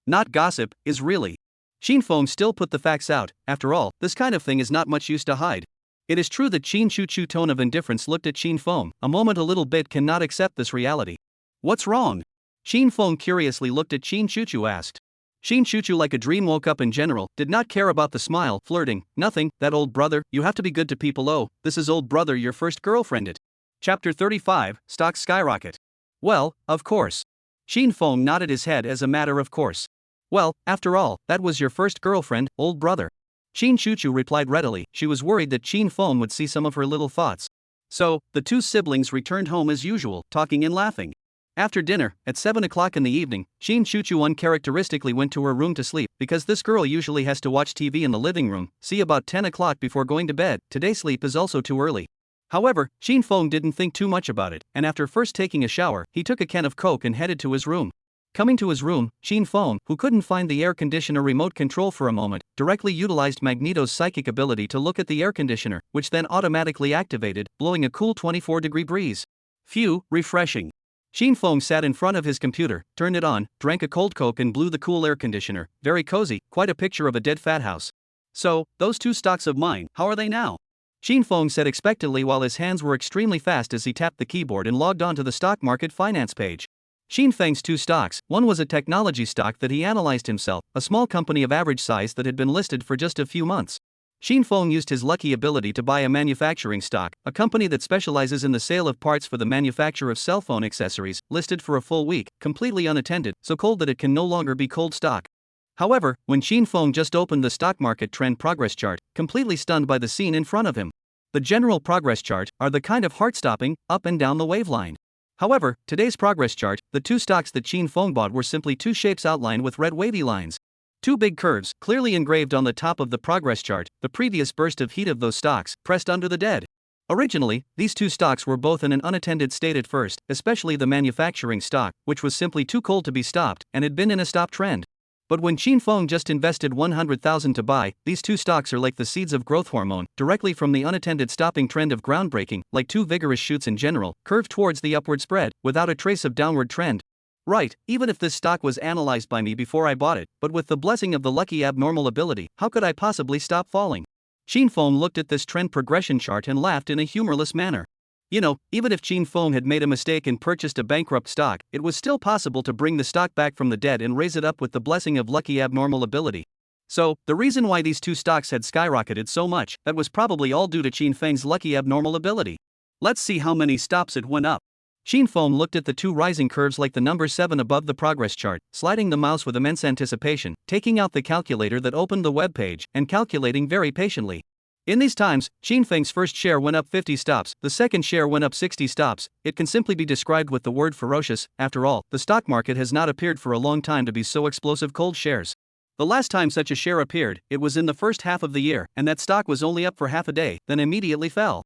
Not gossip, is really. Qin Feng still put the facts out, after all, this kind of thing is not much use to hide. It is true that Qin Chuchu tone of indifference looked at Qin Feng, a moment a little bit cannot accept this reality. What's wrong? Qin Feng curiously looked at Qin Chuchu asked. Qin Chuchu like a dream woke up in general, did not care about the smile, flirting, nothing, that old brother, you have to be good to people this is old brother your first girlfriend it. Chapter 35, Stocks Skyrocket. Well, of course. Qin Feng nodded his head as a matter of course. Well, after all, that was your first girlfriend, old brother. Qin Chuchu replied readily, she was worried that Qin Feng would see some of her little thoughts. So, the two siblings returned home as usual, talking and laughing. After dinner, at 7 o'clock in the evening, Qin Chuchu uncharacteristically went to her room to sleep, because this girl usually has to watch TV in the living room, see about 10 o'clock before going to bed, today sleep is also too early. However, Qin Feng didn't think too much about it, and after first taking a shower, he took a can of Coke and headed to his room. Coming to his room, Qin Feng, who couldn't find the air conditioner remote control for a moment, directly utilized Magneto's psychic ability to look at the air conditioner, which then automatically activated, blowing a cool 24-degree breeze. Phew, refreshing. Qin Feng sat in front of his computer, turned it on, drank a cold Coke and blew the cool air conditioner, very cozy, quite a picture of a dead fat house. So, those two stocks of mine, how are they now? Qin Feng said expectantly while his hands were extremely fast as he tapped the keyboard and logged on to the stock market finance page. Qin Feng's two stocks, one was a technology stock that he analyzed himself, a small company of average size that had been listed for just a few months. Qin Feng used his lucky ability to buy a manufacturing stock, a company that specializes in the sale of parts for the manufacture of cell phone accessories, listed for a full week, completely unattended, so cold that it can no longer be cold stock. However, when Qin Feng just opened the stock market trend progress chart, completely stunned by the scene in front of him. The general progress chart are the kind of heart-stopping, up and down the waveline. However, today's progress chart, the two stocks that Qin Feng bought were simply two shapes outlined with red wavy lines. Two big curves, clearly engraved on the top of the progress chart, the previous burst of heat of those stocks, pressed under the dead. Originally, these two stocks were both in an unattended state at first, especially the manufacturing stock, which was simply too cold to be stopped and had been in a stop trend. But when Qin Feng just invested 100,000 to buy, these two stocks are like the seeds of growth hormone, directly from the unattended stopping trend of groundbreaking, like two vigorous shoots in general, curved towards the upward spread, without a trace of downward trend. Right, even if this stock was analyzed by me before I bought it, but with the blessing of the lucky abnormal ability, how could I possibly stop falling? Qin Feng looked at this trend progression chart and laughed in a humorless manner. You know, even if Qin Feng had made a mistake and purchased a bankrupt stock, it was still possible to bring the stock back from the dead and raise it up with the blessing of lucky abnormal ability. So, the reason why these two stocks had skyrocketed so much, that was probably all due to Qin Feng's lucky abnormal ability. Let's see how many stops it went up. Qin Feng looked at the two rising curves like the number 7 above the progress chart, sliding the mouse with immense anticipation, taking out the calculator that opened the web page, and calculating very patiently. In these times, Qin Feng's first share went up 50 stops, the second share went up 60 stops. It can simply be described with the word ferocious. After all, the stock market has not appeared for a long time to be so explosive cold shares. The last time such a share appeared, it was in the first half of the year, and that stock was only up for half a day, then immediately fell.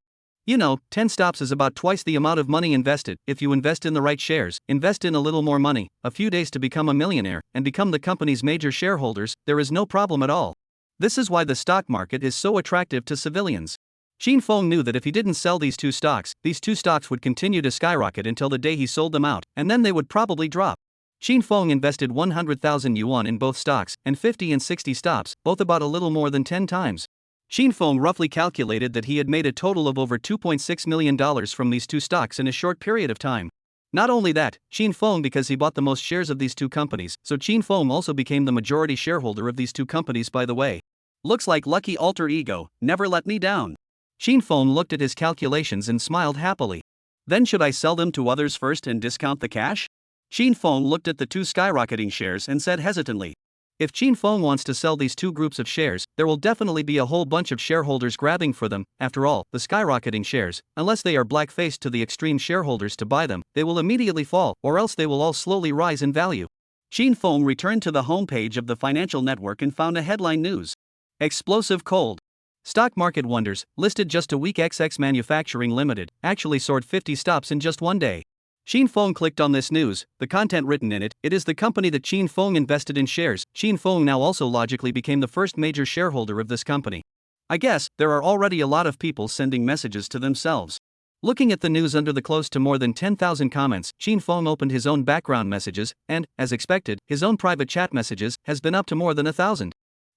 You know, 10 stops is about twice the amount of money invested. If you invest in the right shares, invest in a little more money, a few days to become a millionaire, and become the company's major shareholders, there is no problem at all. This is why the stock market is so attractive to civilians. Qin Feng knew that if he didn't sell these two stocks would continue to skyrocket until the day he sold them out, and then they would probably drop. Qin Feng invested 100,000 yuan in both stocks, and 50 and 60 stops, both about a little more than 10 times. Qin Feng roughly calculated that he had made a total of over $2.6 million from these two stocks in a short period of time. Not only that, Qin Feng because he bought the most shares of these two companies, so Qin Feng also became the majority shareholder of these two companies by the way. Looks like lucky alter ego, never let me down. Qin Feng looked at his calculations and smiled happily. Then should I sell them to others first and discount the cash? Qin Feng looked at the two skyrocketing shares and said hesitantly. If Qin Feng wants to sell these two groups of shares, there will definitely be a whole bunch of shareholders grabbing for them. After all, the skyrocketing shares, unless they are black-faced to the extreme shareholders to buy them, they will immediately fall, or else they will all slowly rise in value. Qin Feng returned to the homepage of the financial network and found a headline news. Explosive cold. Stock market wonders, listed just a week. XX Manufacturing Limited actually soared 50 stops in just one day. Qin Feng clicked on this news, the content written in it is the company that Qin Feng invested in shares. Qin Feng now also logically became the first major shareholder of this company. I guess, there are already a lot of people sending messages to themselves. Looking at the news under the close to more than 10,000 comments, Qin Feng opened his own background messages, and, as expected, his own private chat messages has been up to more than 1,000.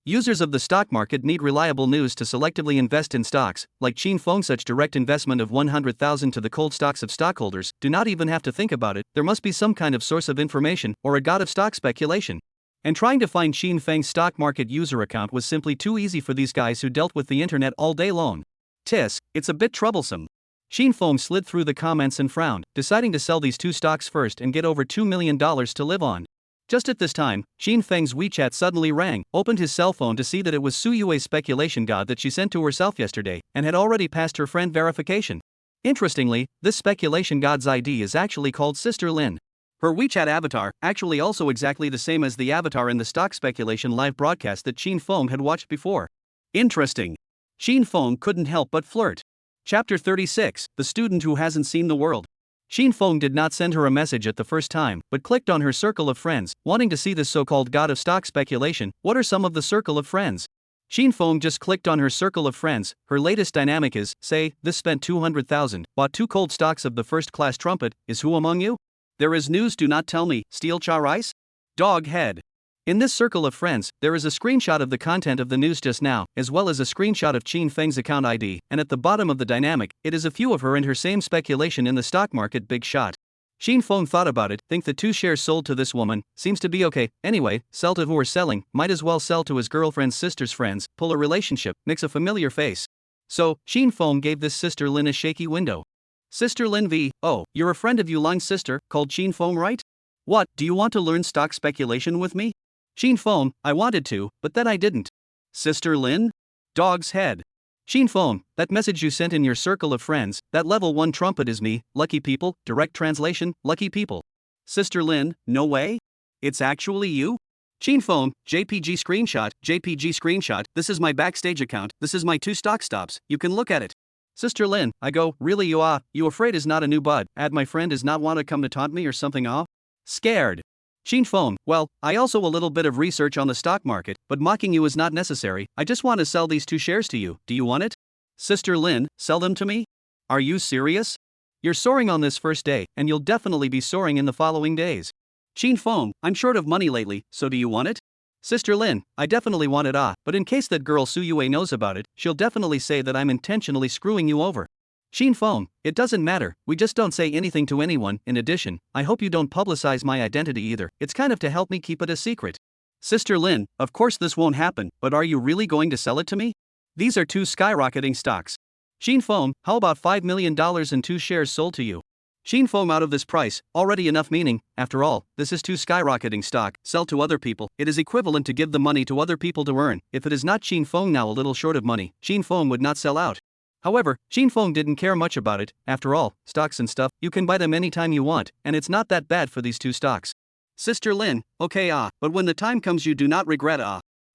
Users of the stock market need reliable news to selectively invest in stocks, like Qin Feng. Such direct investment of 100,000 to the cold stocks of stockholders do not even have to think about it. There must be some kind of source of information, or a god of stock speculation. And trying to find Qin Feng's stock market user account was simply too easy for these guys who dealt with the internet all day long. Tisk, it's a bit troublesome. Qin Feng slid through the comments and frowned, deciding to sell these two stocks first and get over $2 million to live on. Just at this time, Qin Feng's WeChat suddenly rang, opened his cell phone to see that it was Su Yue's speculation god that she sent to herself yesterday, and had already passed her friend verification. Interestingly, this speculation god's ID is actually called Sister Lin. Her WeChat avatar, actually also exactly the same as the avatar in the stock speculation live broadcast that Qin Feng had watched before. Interesting. Qin Feng couldn't help but flirt. Chapter 36, The Student Who Hasn't Seen the World. Qin Feng did not send her a message at the first time, but clicked on her circle of friends, wanting to see this so-called god of stock speculation. What are some of the circle of friends? Qin Feng just clicked on her circle of friends. Her latest dynamic is, say, this spent 200,000, bought 2 cold stocks of the first-class trumpet, is who among you? There is news, do not tell me, steel cha rice? Dog head. In this circle of friends, there is a screenshot of the content of the news just now, as well as a screenshot of Qin Feng's account ID, and at the bottom of the dynamic, it is a few of her and her same speculation in the stock market big shot. Qin Feng thought about it, think the 2 shares sold to this woman, seems to be okay, anyway, sell to who are selling, might as well sell to his girlfriend's sister's friends, pull a relationship, mix a familiar face. So, Qin Feng gave this Sister Lin a shaky window. Sister Lin V, oh, you're a friend of Yulang's sister, called Qin Feng, right? What, do you want to learn stock speculation with me? Qin Feng, I wanted to, but then I didn't. Sister Lin? Dog's head. Qin Feng, that message you sent in your circle of friends, that level 1 trumpet is me, lucky people, direct translation, lucky people. Sister Lin, no way? It's actually you? Qin Feng, JPG screenshot, this is my backstage account, this is my 2 stock stops, you can look at it. Sister Lin, I go, really you afraid is not a new bud, add my friend is not want to come to taunt me or something off? Scared. Shin Fong, well, I also a little bit of research on the stock market, but mocking you is not necessary, I just want to sell these 2 shares to you, do you want it? Sister Lin, sell them to me? Are you serious? You're soaring on this first day, and you'll definitely be soaring in the following days. Shin Fong, I'm short of money lately, so do you want it? Sister Lin, I definitely want it but in case that girl Su Yue knows about it, she'll definitely say that I'm intentionally screwing you over. Shin Fong, it doesn't matter, we just don't say anything to anyone, in addition, I hope you don't publicize my identity either, it's kind of to help me keep it a secret. Sister Lin, of course this won't happen, but are you really going to sell it to me? These are 2 skyrocketing stocks. Shin Fong, how about $5 million and 2 shares sold to you? Shin Fong out of this price, already enough meaning, after all, this is 2 skyrocketing stock, sell to other people, it is equivalent to give the money to other people to earn, if it is not Shin Fong now a little short of money, Shin Fong would not sell out. However, Shin Fong didn't care much about it, after all, stocks and stuff, you can buy them anytime you want, and it's not that bad for these 2 stocks. Sister Lin, okay but when the time comes you do not regret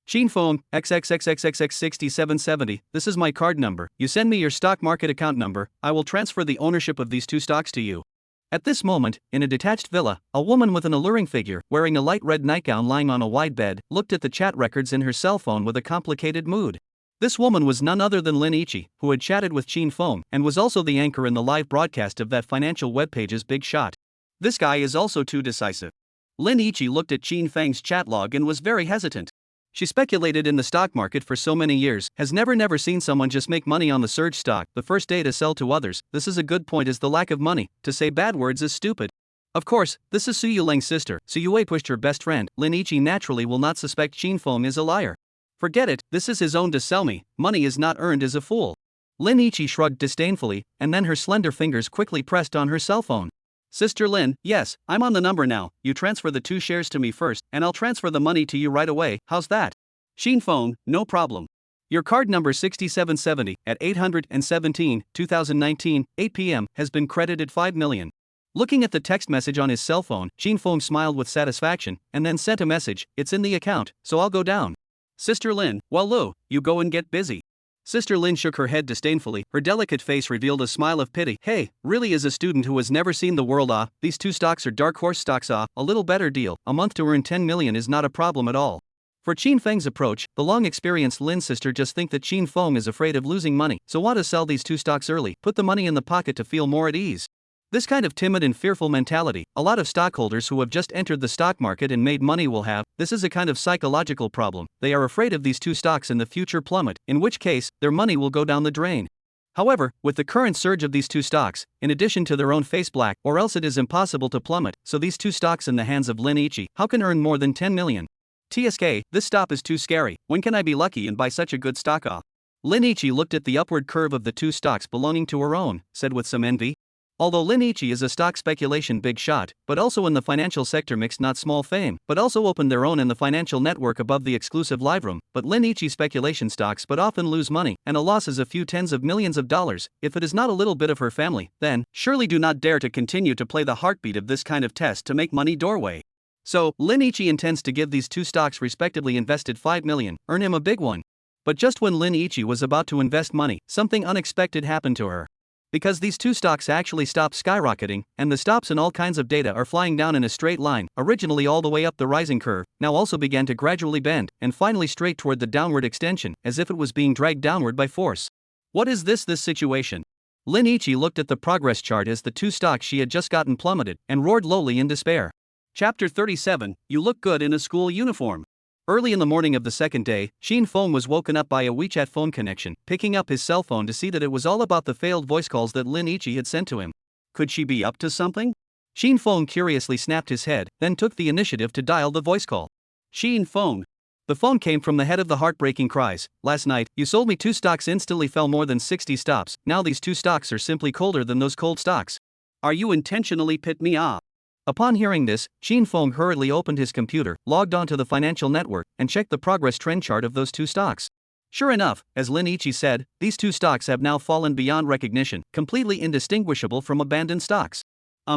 Shin Fong, XXXXXX6770, this is my card number, you send me your stock market account number, I will transfer the ownership of these 2 stocks to you. At this moment, in a detached villa, a woman with an alluring figure, wearing a light red nightgown lying on a wide bed, looked at the chat records in her cell phone with a complicated mood. This woman was none other than Lin Ichi, who had chatted with Shin Fong, and was also the anchor in the live broadcast of that financial webpage's Big Shot. This guy is also too decisive. Lin Ichi looked at Shin Fang's chat log and was very hesitant. She speculated in the stock market for so many years, has never seen someone just make money on the surge stock the first day to sell to others. This is a good point is the lack of money, to say bad words is stupid. Of course, this is Su Yulang's sister, Su Yue pushed her best friend, Lin Ichi naturally will not suspect Shin Fong is a liar. Forget it, this is his own to sell me, money is not earned as a fool. Lin Ichi shrugged disdainfully, and then her slender fingers quickly pressed on her cell phone. Sister Lin, yes, I'm on the number now, you transfer the 2 shares to me first, and I'll transfer the money to you right away, how's that? Shin Fong, no problem. Your card number 6770 at 817-2019, 8 p.m. has been credited 5 million. Looking at the text message on his cell phone, Shin Fong smiled with satisfaction, and then sent a message, it's in the account, so I'll go down. Sister Lin, well Lou, you go and get busy. Sister Lin shook her head disdainfully, her delicate face revealed a smile of pity. Hey, really as a student who has never seen the world these 2 stocks are dark horse stocks a little better deal, a month to earn 10 million is not a problem at all. For Shin Feng's approach, the long-experienced Lin sister just think that Shin Fong is afraid of losing money, so want to sell these 2 stocks early, put the money in the pocket to feel more at ease. This kind of timid and fearful mentality, a lot of stockholders who have just entered the stock market and made money will have. This is a kind of psychological problem, they are afraid of these 2 stocks in the future plummet, in which case, their money will go down the drain. However, with the current surge of these 2 stocks, in addition to their own face black, or else it is impossible to plummet, so these 2 stocks in the hands of Lin Ichi, how can earn more than 10 million? TSK, this stop is too scary, when can I be lucky and buy such a good stock Lin Ichi looked at the upward curve of the 2 stocks belonging to her own, said with some envy. Although Lin Ichi is a stock speculation big shot, but also in the financial sector mixed not small fame, but also opened their own in the financial network above the exclusive live room, but Lin Ichi speculation stocks but often lose money, and a loss is a few tens of millions of dollars, if it is not a little bit of her family, then, surely do not dare to continue to play the heartbeat of this kind of test to make money doorway. So, Lin Ichi intends to give these 2 stocks respectively invested 5 million, earn him a big one. But just when Lin Ichi was about to invest money, something unexpected happened to her. Because these 2 stocks actually stopped skyrocketing, and the stops in all kinds of data are flying down in a straight line, originally all the way up the rising curve, now also began to gradually bend, and finally straight toward the downward extension, as if it was being dragged downward by force. What is this situation? Lin Ichi looked at the progress chart as the 2 stocks she had just gotten plummeted, and roared lowly in despair. Chapter 37, You Look Good in a School Uniform. Early in the morning of the second day, Shin Fong was woken up by a WeChat phone connection, picking up his cell phone to see that it was all about the failed voice calls that Lin Ichi had sent to him. Could she be up to something? Shin Fong curiously snapped his head, then took the initiative to dial the voice call. Shin Fong. The phone came from the head of the heartbreaking cries. Last night, you sold me 2 stocks instantly fell more than 60 stops, now these 2 stocks are simply colder than those cold stocks. Are you intentionally pit me off? Upon hearing this, Shin Fong hurriedly opened his computer, logged onto the financial network, and checked the progress trend chart of those 2 stocks. Sure enough, as Lin Ichi said, these 2 stocks have now fallen beyond recognition, completely indistinguishable from abandoned stocks.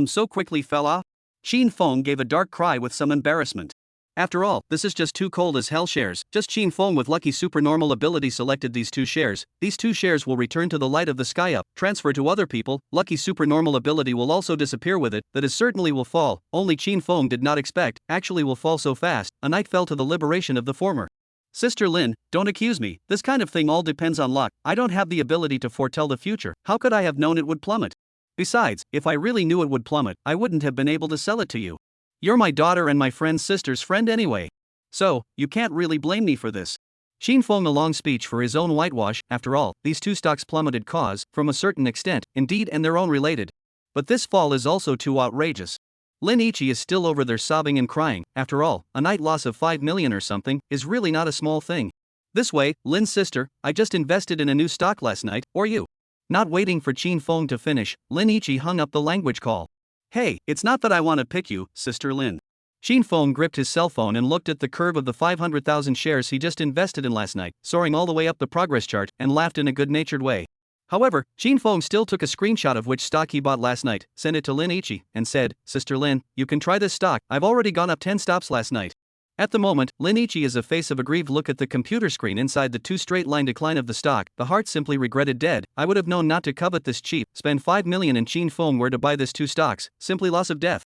So quickly fell off? Shin Fong gave a dark cry with some embarrassment. After all, this is just two cold as hell shares. Just Qin Feng with lucky supernormal ability selected these two shares. These two shares will return to the light of the sky up, transfer to other people. Lucky supernormal ability will also disappear with it. That is certainly will fall. Only Qin Feng did not expect, actually will fall so fast. A night fell to the liberation of the former. Sister Lin, don't accuse me. This kind of thing all depends on luck. I don't have the ability to foretell the future. How could I have known it would plummet? Besides, if I really knew it would plummet, I wouldn't have been able to sell it to you. You're my daughter and my friend's sister's friend anyway. So, you can't really blame me for this. Qin Feng a long speech for his own whitewash. After all, these two stocks plummeted cause, from a certain extent, indeed, and their own related. But this fall is also too outrageous. Lin Ichi is still over there sobbing and crying. After all, a night loss of 5 million or something is really not a small thing. This way, Lin's sister, I just invested in a new stock last night, or you. Not waiting for Qin Feng to finish, Lin Ichi hung up the language call. Hey, it's not that I want to pick you, Sister Lin. Qin Feng gripped his cell phone and looked at the curve of the 500,000 shares he just invested in last night, soaring all the way up the progress chart, and laughed in a good-natured way. However, Qin Feng still took a screenshot of which stock he bought last night, sent it to Lin Ichi, and said, Sister Lin, you can try this stock, I've already gone up 10 stops last night. At the moment, Lin Ichi is a face of aggrieved look at the computer screen inside the two straight line decline of the stock. The heart simply regretted dead. I would have known not to covet this cheap, spend 5 million in Qin Feng were to buy this two stocks, simply loss of death.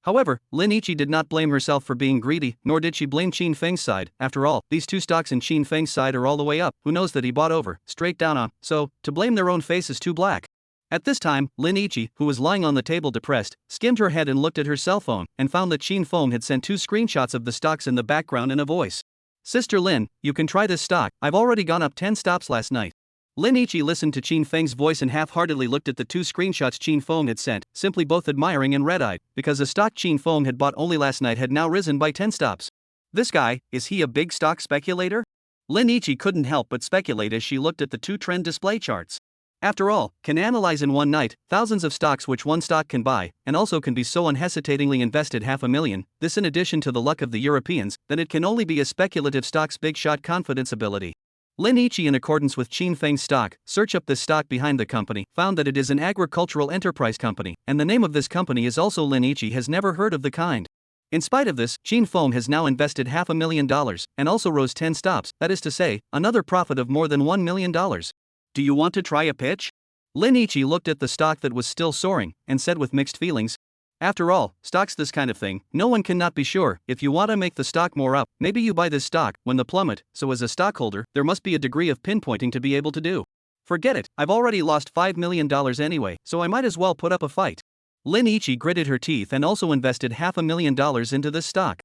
However, Lin Ichi did not blame herself for being greedy, nor did she blame Qin Feng's side. After all, these two stocks in Qin Feng's side are all the way up. Who knows that he bought over, straight down on, so, to blame their own face is too black. At this time, Lin Ichi, who was lying on the table depressed, skimmed her head and looked at her cell phone, and found that Qin Feng had sent two screenshots of the stocks in the background in a voice. Sister Lin, you can try this stock, I've already gone up 10 stops last night. Lin Ichi listened to Qin Feng's voice and half-heartedly looked at the two screenshots Qin Feng had sent, simply both admiring and red-eyed, because the stock Qin Feng had bought only last night had now risen by 10 stops. This guy, is he a big stock speculator? Lin Ichi couldn't help but speculate as she looked at the two trend display charts. After all, can analyze in one night thousands of stocks which one stock can buy, and also can be so unhesitatingly invested 500,000, this in addition to the luck of the Europeans, then it can only be a speculative stock's big shot confidence ability. Lin Ichi, in accordance with Qin Feng's stock, search up this stock behind the company, found that it is an agricultural enterprise company, and the name of this company is also Lin Ichi has never heard of the kind. In spite of this, Qin Feng has now invested $500,000, and also rose 10 stops, that is to say, another profit of more than $1 million. Do you want to try a pitch? Lin Ichi looked at the stock that was still soaring, and said with mixed feelings. After all, stocks this kind of thing, no one cannot be sure. If you want to make the stock more up, maybe you buy this stock when the plummet, so as a stockholder, there must be a degree of pinpointing to be able to do. Forget it, I've already lost $5 million anyway, so I might as well put up a fight. Lin Ichi gritted her teeth and also invested $500,000 into this stock.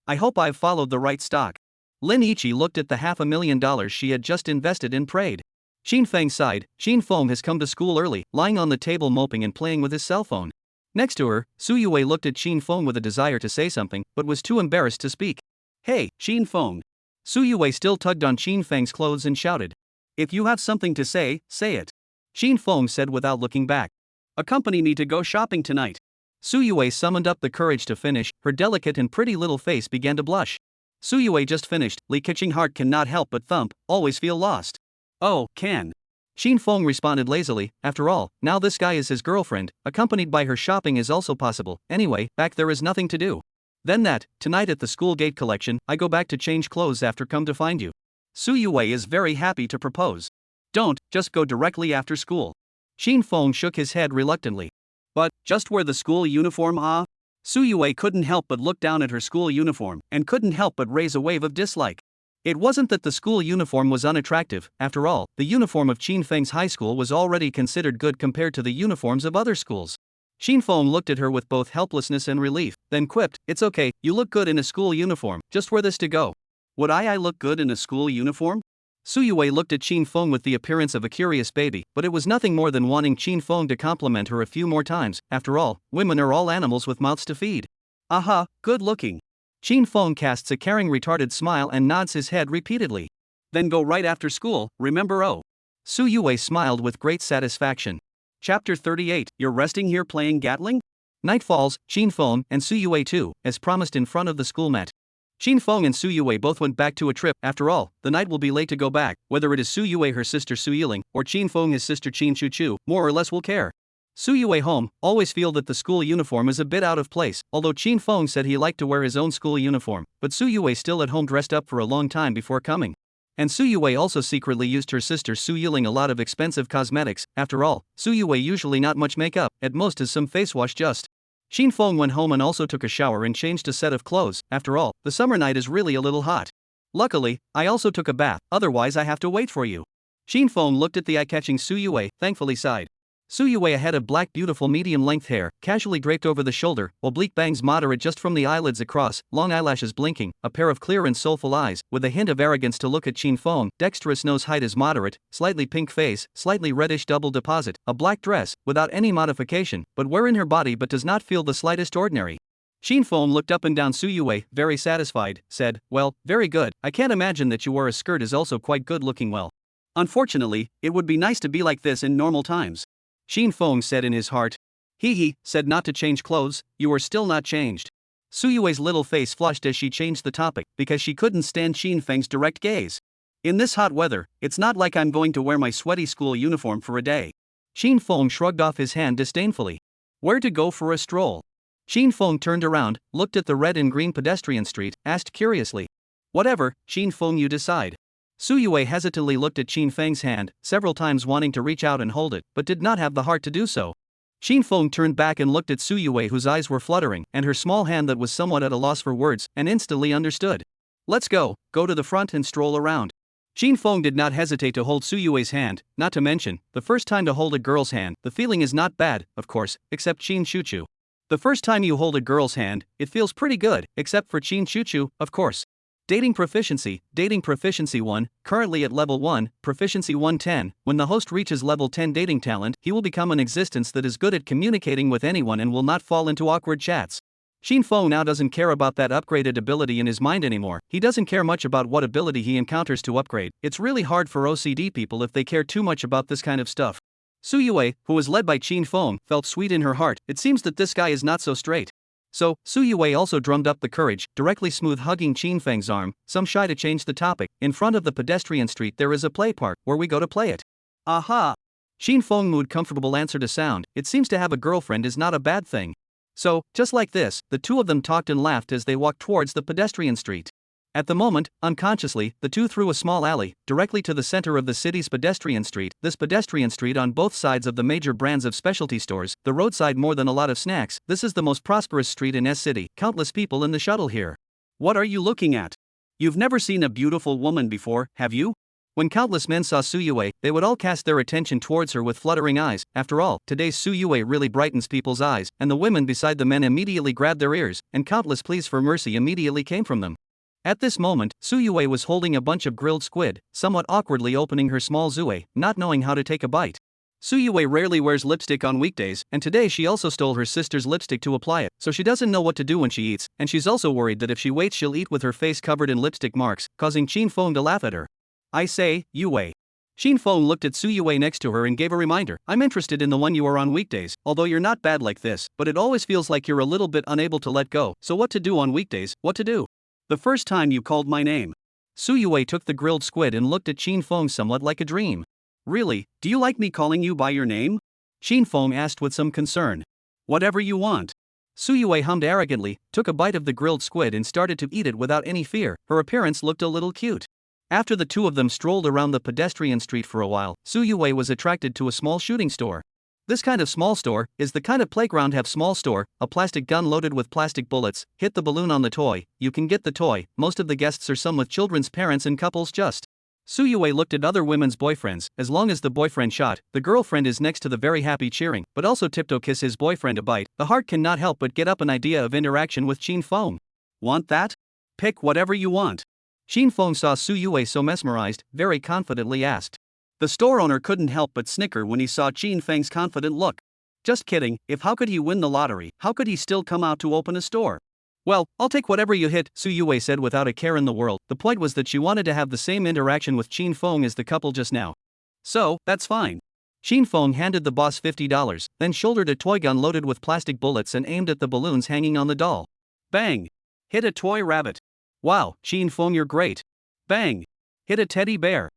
I hope I've followed the right stock. Lin Ichi looked at the $500,000 she had just invested and prayed. Qin Feng sighed. Qin Feng has come to school early, lying on the table moping and playing with his cell phone. Next to her, Su Yue looked at Qin Feng with a desire to say something, but was too embarrassed to speak. Hey, Qin Feng. Su Yue still tugged on Qin Feng's clothes and shouted. If you have something to say it. Qin Feng said without looking back. Accompany me to go shopping tonight. Su Yue summoned up the courage to finish. Her delicate and pretty little face began to blush. Su Yue just finished. Li Keqing heart cannot help but thump, always feel lost. Oh, can. Qin Feng responded lazily. After all, now this guy is his girlfriend, accompanied by her shopping is also possible. Anyway, back there is nothing to do. Then that, tonight at the school gate collection, I go back to change clothes after come to find you. Su Yue is very happy to propose. Don't, just go directly after school. Qin Feng shook his head reluctantly. But, just wear the school uniform, ah? Su Yue couldn't help but look down at her school uniform, and couldn't help but raise a wave of dislike. It wasn't that the school uniform was unattractive. After all, the uniform of Qin Feng's high school was already considered good compared to the uniforms of other schools. Qin Feng looked at her with both helplessness and relief, then quipped, It's okay, you look good in a school uniform, just wear this to go. Would I look good in a school uniform? Su Yue looked at Qin Feng with the appearance of a curious baby, but it was nothing more than wanting Qin Feng to compliment her a few more times. After all, women are all animals with mouths to feed. Aha, good looking. Qin Feng casts a caring retarded smile and nods his head repeatedly. Then go right after school, remember oh. Su Yue smiled with great satisfaction. Chapter 38, You're resting here playing Gatling? Night falls, Qin Feng and Su Yue too, as promised in front of the school mat. Qin Feng and Su Yue both went back to a trip. After all, the night will be late to go back, whether it is Su Yue her sister Su Yiling, or Qin Feng his sister Qin Chu Chu, more or less will care. Suyue home, always feel that the school uniform is a bit out of place, although Qin Feng said he liked to wear his own school uniform, but Suyue still at home dressed up for a long time before coming. And Suyue also secretly used her sister Su Yiling a lot of expensive cosmetics. After all, Suyue usually not much makeup, at most is some face wash just. Qin Feng went home and also took a shower and changed a set of clothes. After all, the summer night is really a little hot. Luckily, I also took a bath, otherwise I have to wait for you. Qin Feng looked at the eye-catching Suyue, thankfully sighed. Suyue had a black beautiful medium-length hair, casually draped over the shoulder, oblique bangs moderate just from the eyelids across, long eyelashes blinking, a pair of clear and soulful eyes, with a hint of arrogance to look at Qin Feng, dexterous nose height is moderate, slightly pink face, slightly reddish double deposit, a black dress, without any modification, but wear in her body but does not feel the slightest ordinary. Qin Feng looked up and down Suyue, very satisfied, said, well, very good, I can't imagine that you wear a skirt is also quite good looking well. Unfortunately, it would be nice to be like this in normal times. Qin Feng said in his heart. He said not to change clothes, you are still not changed. Suyue's little face flushed as she changed the topic, because she couldn't stand Qin Feng's direct gaze. In this hot weather, it's not like I'm going to wear my sweaty school uniform for a day. Qin Feng shrugged off his hand disdainfully. Where to go for a stroll? Qin Feng turned around, looked at the red and green pedestrian street, asked curiously. Whatever, Qin Feng, you decide. Suyue hesitantly looked at Qin Feng's hand, several times wanting to reach out and hold it, but did not have the heart to do so. Qin Feng turned back and looked at Suyue, whose eyes were fluttering, and her small hand that was somewhat at a loss for words, and instantly understood. Let's go to the front and stroll around. Qin Feng did not hesitate to hold Suyue's hand, not to mention, the first time to hold a girl's hand, the feeling is not bad, of course, except Qin Shuchu. The first time you hold a girl's hand, it feels pretty good, except for Qin Shuchu, of course. Dating proficiency 1, currently at level 1, proficiency 110. When the host reaches level 10 dating talent, he will become an existence that is good at communicating with anyone and will not fall into awkward chats. Qin Feng now doesn't care about that upgraded ability in his mind anymore, he doesn't care much about what ability he encounters to upgrade. It's really hard for OCD people if they care too much about this kind of stuff. Suyue, who was led by Qin Feng, felt sweet in her heart, it seems that this guy is not so straight. So, Suyue also drummed up the courage, directly smooth hugging Qin Feng's arm, some shy to change the topic. In front of the pedestrian street there is a play park, where we go to play it. Aha! Qin Feng moved comfortable answer to sound, it seems to have a girlfriend is not a bad thing. So, just like this, the two of them talked and laughed as they walked towards the pedestrian street. At the moment, unconsciously, the two threw a small alley, directly to the center of the city's pedestrian street. This pedestrian street on both sides of the major brands of specialty stores, the roadside more than a lot of snacks, this is the most prosperous street in S-City, countless people in the shuttle here. What are you looking at? You've never seen a beautiful woman before, have you? When countless men saw Suyue, they would all cast their attention towards her with fluttering eyes. After all, today's Suyue really brightens people's eyes, and the women beside the men immediately grabbed their ears, and countless pleas for mercy immediately came from them. At this moment, Suyue was holding a bunch of grilled squid, somewhat awkwardly opening her small zue, not knowing how to take a bite. Suyue rarely wears lipstick on weekdays, and today she also stole her sister's lipstick to apply it, so she doesn't know what to do when she eats, and she's also worried that if she waits she'll eat with her face covered in lipstick marks, causing Qin Feng to laugh at her. I say, Yue. Qin Feng looked at Suyue next to her and gave a reminder. I'm interested in the one you are on weekdays, although you're not bad like this, but it always feels like you're a little bit unable to let go, so what to do on weekdays, what to do? The first time you called my name. Suyue took the grilled squid and looked at Qin Feng somewhat like a dream. Really, do you like me calling you by your name? Qin Feng asked with some concern. Whatever you want. Suyue hummed arrogantly, took a bite of the grilled squid and started to eat it without any fear. Her appearance looked a little cute. After the two of them strolled around the pedestrian street for a while, Suyue was attracted to a small shooting store. This kind of small store is the kind of playground have small store, a plastic gun loaded with plastic bullets, hit the balloon on the toy, you can get the toy. Most of the guests are some with children's parents and couples just. Suyue looked at other women's boyfriends, as long as the boyfriend shot, the girlfriend is next to the very happy cheering, but also tiptoe kiss his boyfriend a bite, the heart cannot help but get up an idea of interaction with Qin Feng. Want that? Pick whatever you want. Qin Feng saw Suyue so mesmerized, very confidently asked. The store owner couldn't help but snicker when he saw Qin Feng's confident look. Just kidding, if how could he win the lottery, how could he still come out to open a store? Well, I'll take whatever you hit, Suyue said without a care in the world. The point was that she wanted to have the same interaction with Qin Feng as the couple just now. So, that's fine. Qin Feng handed the boss $50, then shouldered a toy gun loaded with plastic bullets and aimed at the balloons hanging on the doll. Bang! Hit a toy rabbit. Wow, Qin Feng, you're great. Bang! Hit a teddy bear.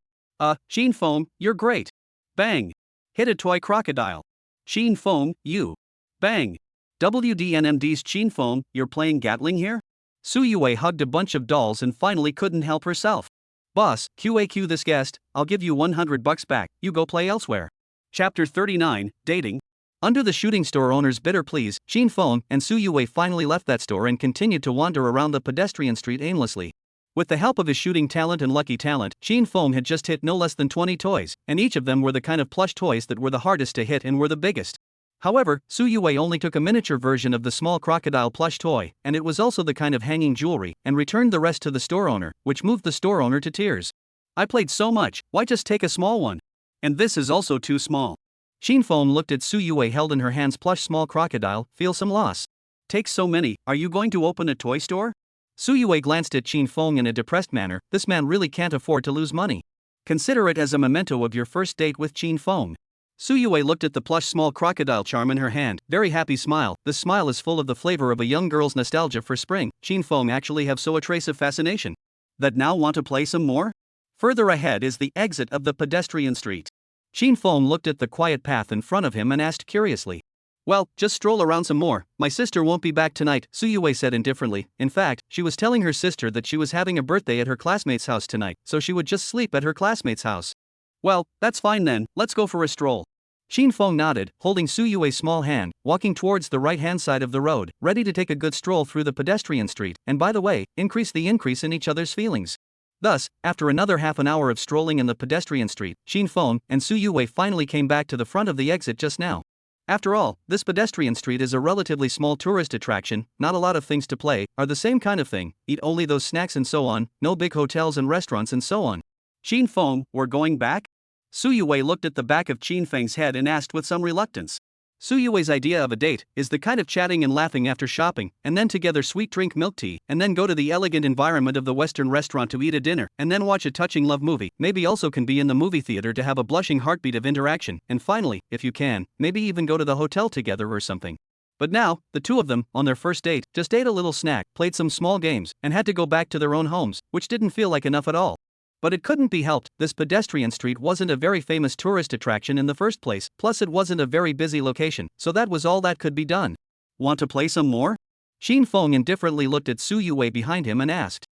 Qin Feng, you're great. Bang! Hit a toy crocodile. Chin Fong, you. Bang. WDNMD's Chin Fong, you're playing Gatling here? Su Yue hugged a bunch of dolls and finally couldn't help herself. Boss, QAQ this guest, I'll give you $100 back, you go play elsewhere. Chapter 39, Dating. Under the shooting store owner's bitter pleas, Chin Fong and Su Yue finally left that store and continued to wander around the pedestrian street aimlessly. With the help of his shooting talent and lucky talent, Chin Fong had just hit no less than 20 toys, and each of them were the kind of plush toys that were the hardest to hit and were the biggest. However, Su Yue only took a miniature version of the small crocodile plush toy, and it was also the kind of hanging jewelry, and returned the rest to the store owner, which moved the store owner to tears. I played so much, why just take a small one? And this is also too small. Chin Fong looked at Su Yue held in her hands plush small crocodile, feel some loss. Take so many, are you going to open a toy store? Su Yue glanced at Chin Fong in a depressed manner, this man really can't afford to lose money. Consider it as a memento of your first date with Chin Fong. Su Yue looked at the plush small crocodile charm in her hand, very happy smile, this smile is full of the flavor of a young girl's nostalgia for spring. Chin Fong actually have so a trace of fascination. That now want to play some more? Further ahead is the exit of the pedestrian street. Chin Fong looked at the quiet path in front of him and asked curiously. Well, just stroll around some more, my sister won't be back tonight, Su Yue said indifferently. In fact, she was telling her sister that she was having a birthday at her classmate's house tonight, so she would just sleep at her classmate's house. Well, that's fine then, let's go for a stroll. Chin Fong nodded, holding Su Yue's small hand, walking towards the right-hand side of the road, ready to take a good stroll through the pedestrian street, and by the way, increase in each other's feelings. Thus, after another half an hour of strolling in the pedestrian street, Chin Fong and Su Yue finally came back to the front of the exit just now. After all, this pedestrian street is a relatively small tourist attraction, not a lot of things to play, are the same kind of thing, eat only those snacks and so on, no big hotels and restaurants and so on. Chin Fong, we're going back? Su Yue looked at the back of Chin Feng's head and asked with some reluctance. Su Yue's idea of a date is the kind of chatting and laughing after shopping, and then together sweet drink milk tea, and then go to the elegant environment of the Western restaurant to eat a dinner, and then watch a touching love movie, maybe also can be in the movie theater to have a blushing heartbeat of interaction, and finally, if you can, maybe even go to the hotel together or something. But now, the two of them, on their first date, just ate a little snack, played some small games, and had to go back to their own homes, which didn't feel like enough at all. But it couldn't be helped, this pedestrian street wasn't a very famous tourist attraction in the first place, plus it wasn't a very busy location, so that was all that could be done. Want to play some more? Chin Fong indifferently looked at Su Yue behind him and asked.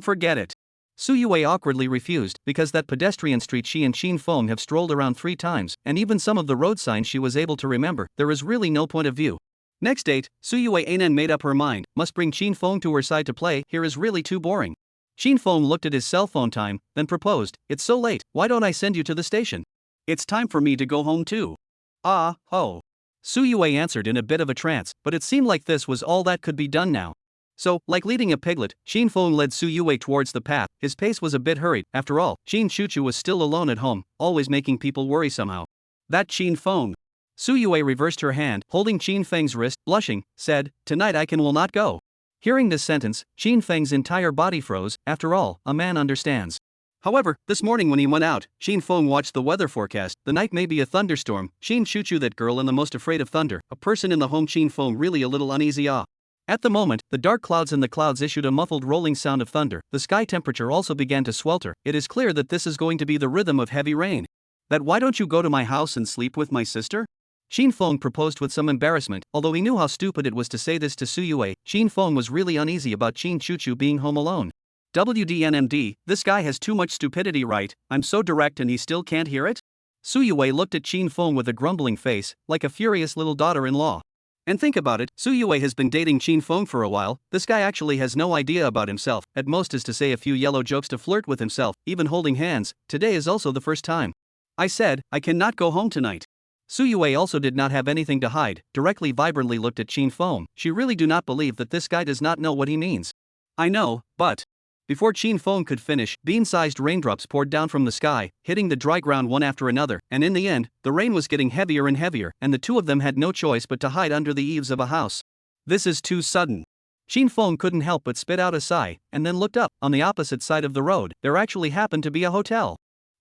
Forget it. Su Yue awkwardly refused, because that pedestrian street she and Chin Fong have strolled around 3 times, and even some of the road signs she was able to remember, there is really no point of view. Next date, Su Yue Anen made up her mind, must bring Chin Fong to her side to play, here is really too boring. Chin Fong looked at his cell phone time, then proposed, it's so late, why don't I send you to the station? It's time for me to go home too. Ah, oh. Su Yue answered in a bit of a trance, but it seemed like this was all that could be done now. So, like leading a piglet, Chin Fong led Su Yue towards the path, his pace was a bit hurried, after all, Chin Chuchu was still alone at home, always making people worry somehow. That Chin Fong. Su Yue reversed her hand, holding Chin Feng's wrist, blushing, said, tonight I will not go. Hearing this sentence, Chin Feng's entire body froze, after all, a man understands. However, this morning when he went out, Chin Fong watched the weather forecast, the night may be a thunderstorm, Chin Chuchu that girl and the most afraid of thunder, a person in the home Chin Fong really a little uneasy At the moment, the dark clouds in the clouds issued a muffled rolling sound of thunder, the sky temperature also began to swelter, it is clear that this is going to be the rhythm of heavy rain. That why don't you go to my house and sleep with my sister? Chin Fong proposed with some embarrassment, although he knew how stupid it was to say this to Su Yue, Chin Fong was really uneasy about Chin Chuchu being home alone. WDNMD, this guy has too much stupidity right, I'm so direct and he still can't hear it? Su Yue looked at Chin Fong with a grumbling face, like a furious little daughter-in-law. And think about it, Su Yue has been dating Chin Fong for a while, this guy actually has no idea about himself, at most is to say a few yellow jokes to flirt with himself, even holding hands, today is also the first time. I said, I cannot go home tonight. Su Yue also did not have anything to hide, directly vibrantly looked at Chin Fong, she really do not believe that this guy does not know what he means. I know, but... Before Chin Fong could finish, bean-sized raindrops poured down from the sky, hitting the dry ground one after another, and in the end, the rain was getting heavier and heavier, and the two of them had no choice but to hide under the eaves of a house. This is too sudden. Chin Fong couldn't help but spit out a sigh, and then looked up, on the opposite side of the road, there actually happened to be a hotel.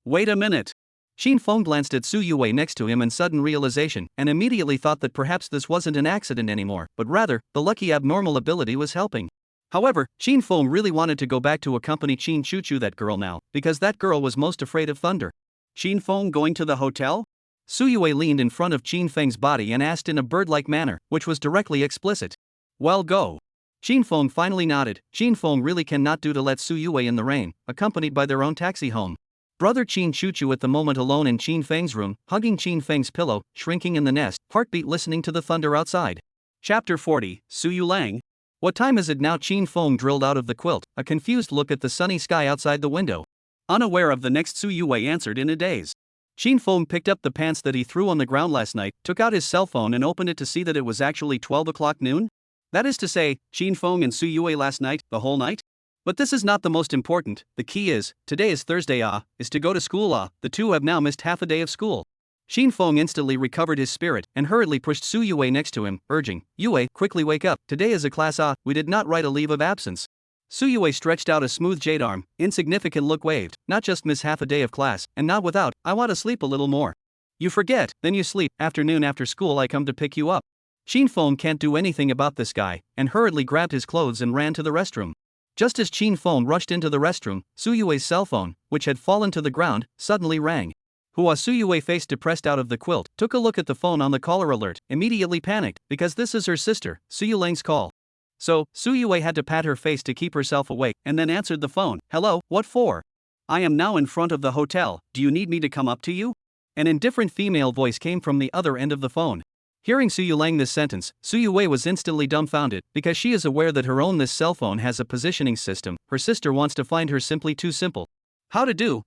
Wait a minute. Chin Fong glanced at Su Yue next to him in sudden realization, and immediately thought that perhaps this wasn't an accident anymore, but rather, the lucky abnormal ability was helping. However, Chin Fong really wanted to go back to accompany Chin Chuchu that girl now, because that girl was most afraid of thunder. Chin Fong going to the hotel? Su Yue leaned in front of Qin Feng's body and asked in a bird-like manner, which was directly explicit. Well, go. Qin Feng finally nodded. Qin Feng really cannot do to let Su Yue in the rain, accompanied by their own taxi home. Brother Qin Chuchu at the moment alone in Qin Feng's room, hugging Qin Feng's pillow, shrinking in the nest, heartbeat listening to the thunder outside. Chapter 40, Su Yulang. What time is it now? Qin Feng drilled out of the quilt, a confused look at the sunny sky outside the window. Unaware of the next, Su Yue answered in a daze. Qin Feng picked up the pants that he threw on the ground last night, took out his cell phone and opened it to see that it was actually 12 o'clock noon? That is to say, Qin Feng and Su Yue last night, the whole night? But this is not the most important. The key is, today is Thursday, is to go to school, the two have now missed half a day of school. Qin Feng instantly recovered his spirit and hurriedly pushed Su Yue next to him, urging, Yue, quickly wake up, today is a class, we did not write a leave of absence. Su Yue stretched out a smooth jade arm, insignificant look waved, not just miss half a day of class, and not without, I want to sleep a little more. You forget, then you sleep, afternoon after school I come to pick you up. Qin Feng can't do anything about this guy, and hurriedly grabbed his clothes and ran to the restroom. Just as Qin Feng rushed into the restroom, Su Yue's cell phone, which had fallen to the ground, suddenly rang. Su Yue, face depressed out of the quilt, took a look at the phone on the caller alert, immediately panicked, because this is her sister, Su Yulang's call. So, Su Yue had to pat her face to keep herself awake, and then answered the phone. Hello, what for? I am now in front of the hotel, do you need me to come up to you? An indifferent female voice came from the other end of the phone. Hearing Su Yulang this sentence, Su Yue was instantly dumbfounded, because she is aware that her own this cell phone has a positioning system. Her sister wants to find her simply too simple. How to do,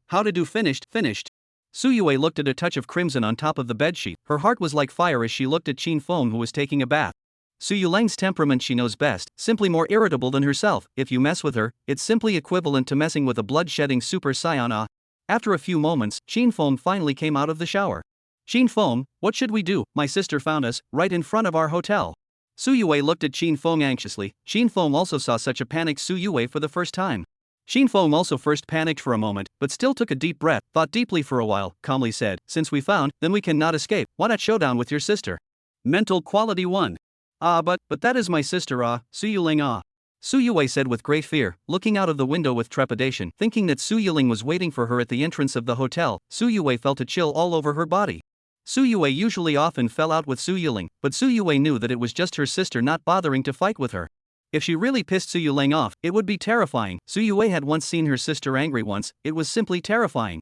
finished. Su Yue looked at a touch of crimson on top of the bedsheet. Her heart was like fire as she looked at Qin Feng, who was taking a bath. Su Yulang's temperament she knows best, simply more irritable than herself. If you mess with her, it's simply equivalent to messing with a blood-shedding Super Saiyan. After a few moments, Qin Feng finally came out of the shower. Qin Feng, what should we do? My sister found us, right in front of our hotel. Su Yue looked at Qin Feng anxiously. Qin Feng also saw such a panicked Su Yue for the first time. Qin Feng also first panicked for a moment, but still took a deep breath, thought deeply for a while, calmly said, since we found, then we cannot escape, why not showdown with your sister? Mental quality 1. But that is my sister, Su Yuling, Su Yue said with great fear, looking out of the window with trepidation, thinking that Su Yuling was waiting for her at the entrance of the hotel. Su Yue felt a chill all over her body. Su Yue usually often fell out with Su Yuling, but Su Yue knew that it was just her sister not bothering to fight with her. If she really pissed Su Yuling off, it would be terrifying. Su Yue had once seen her sister angry once, it was simply terrifying.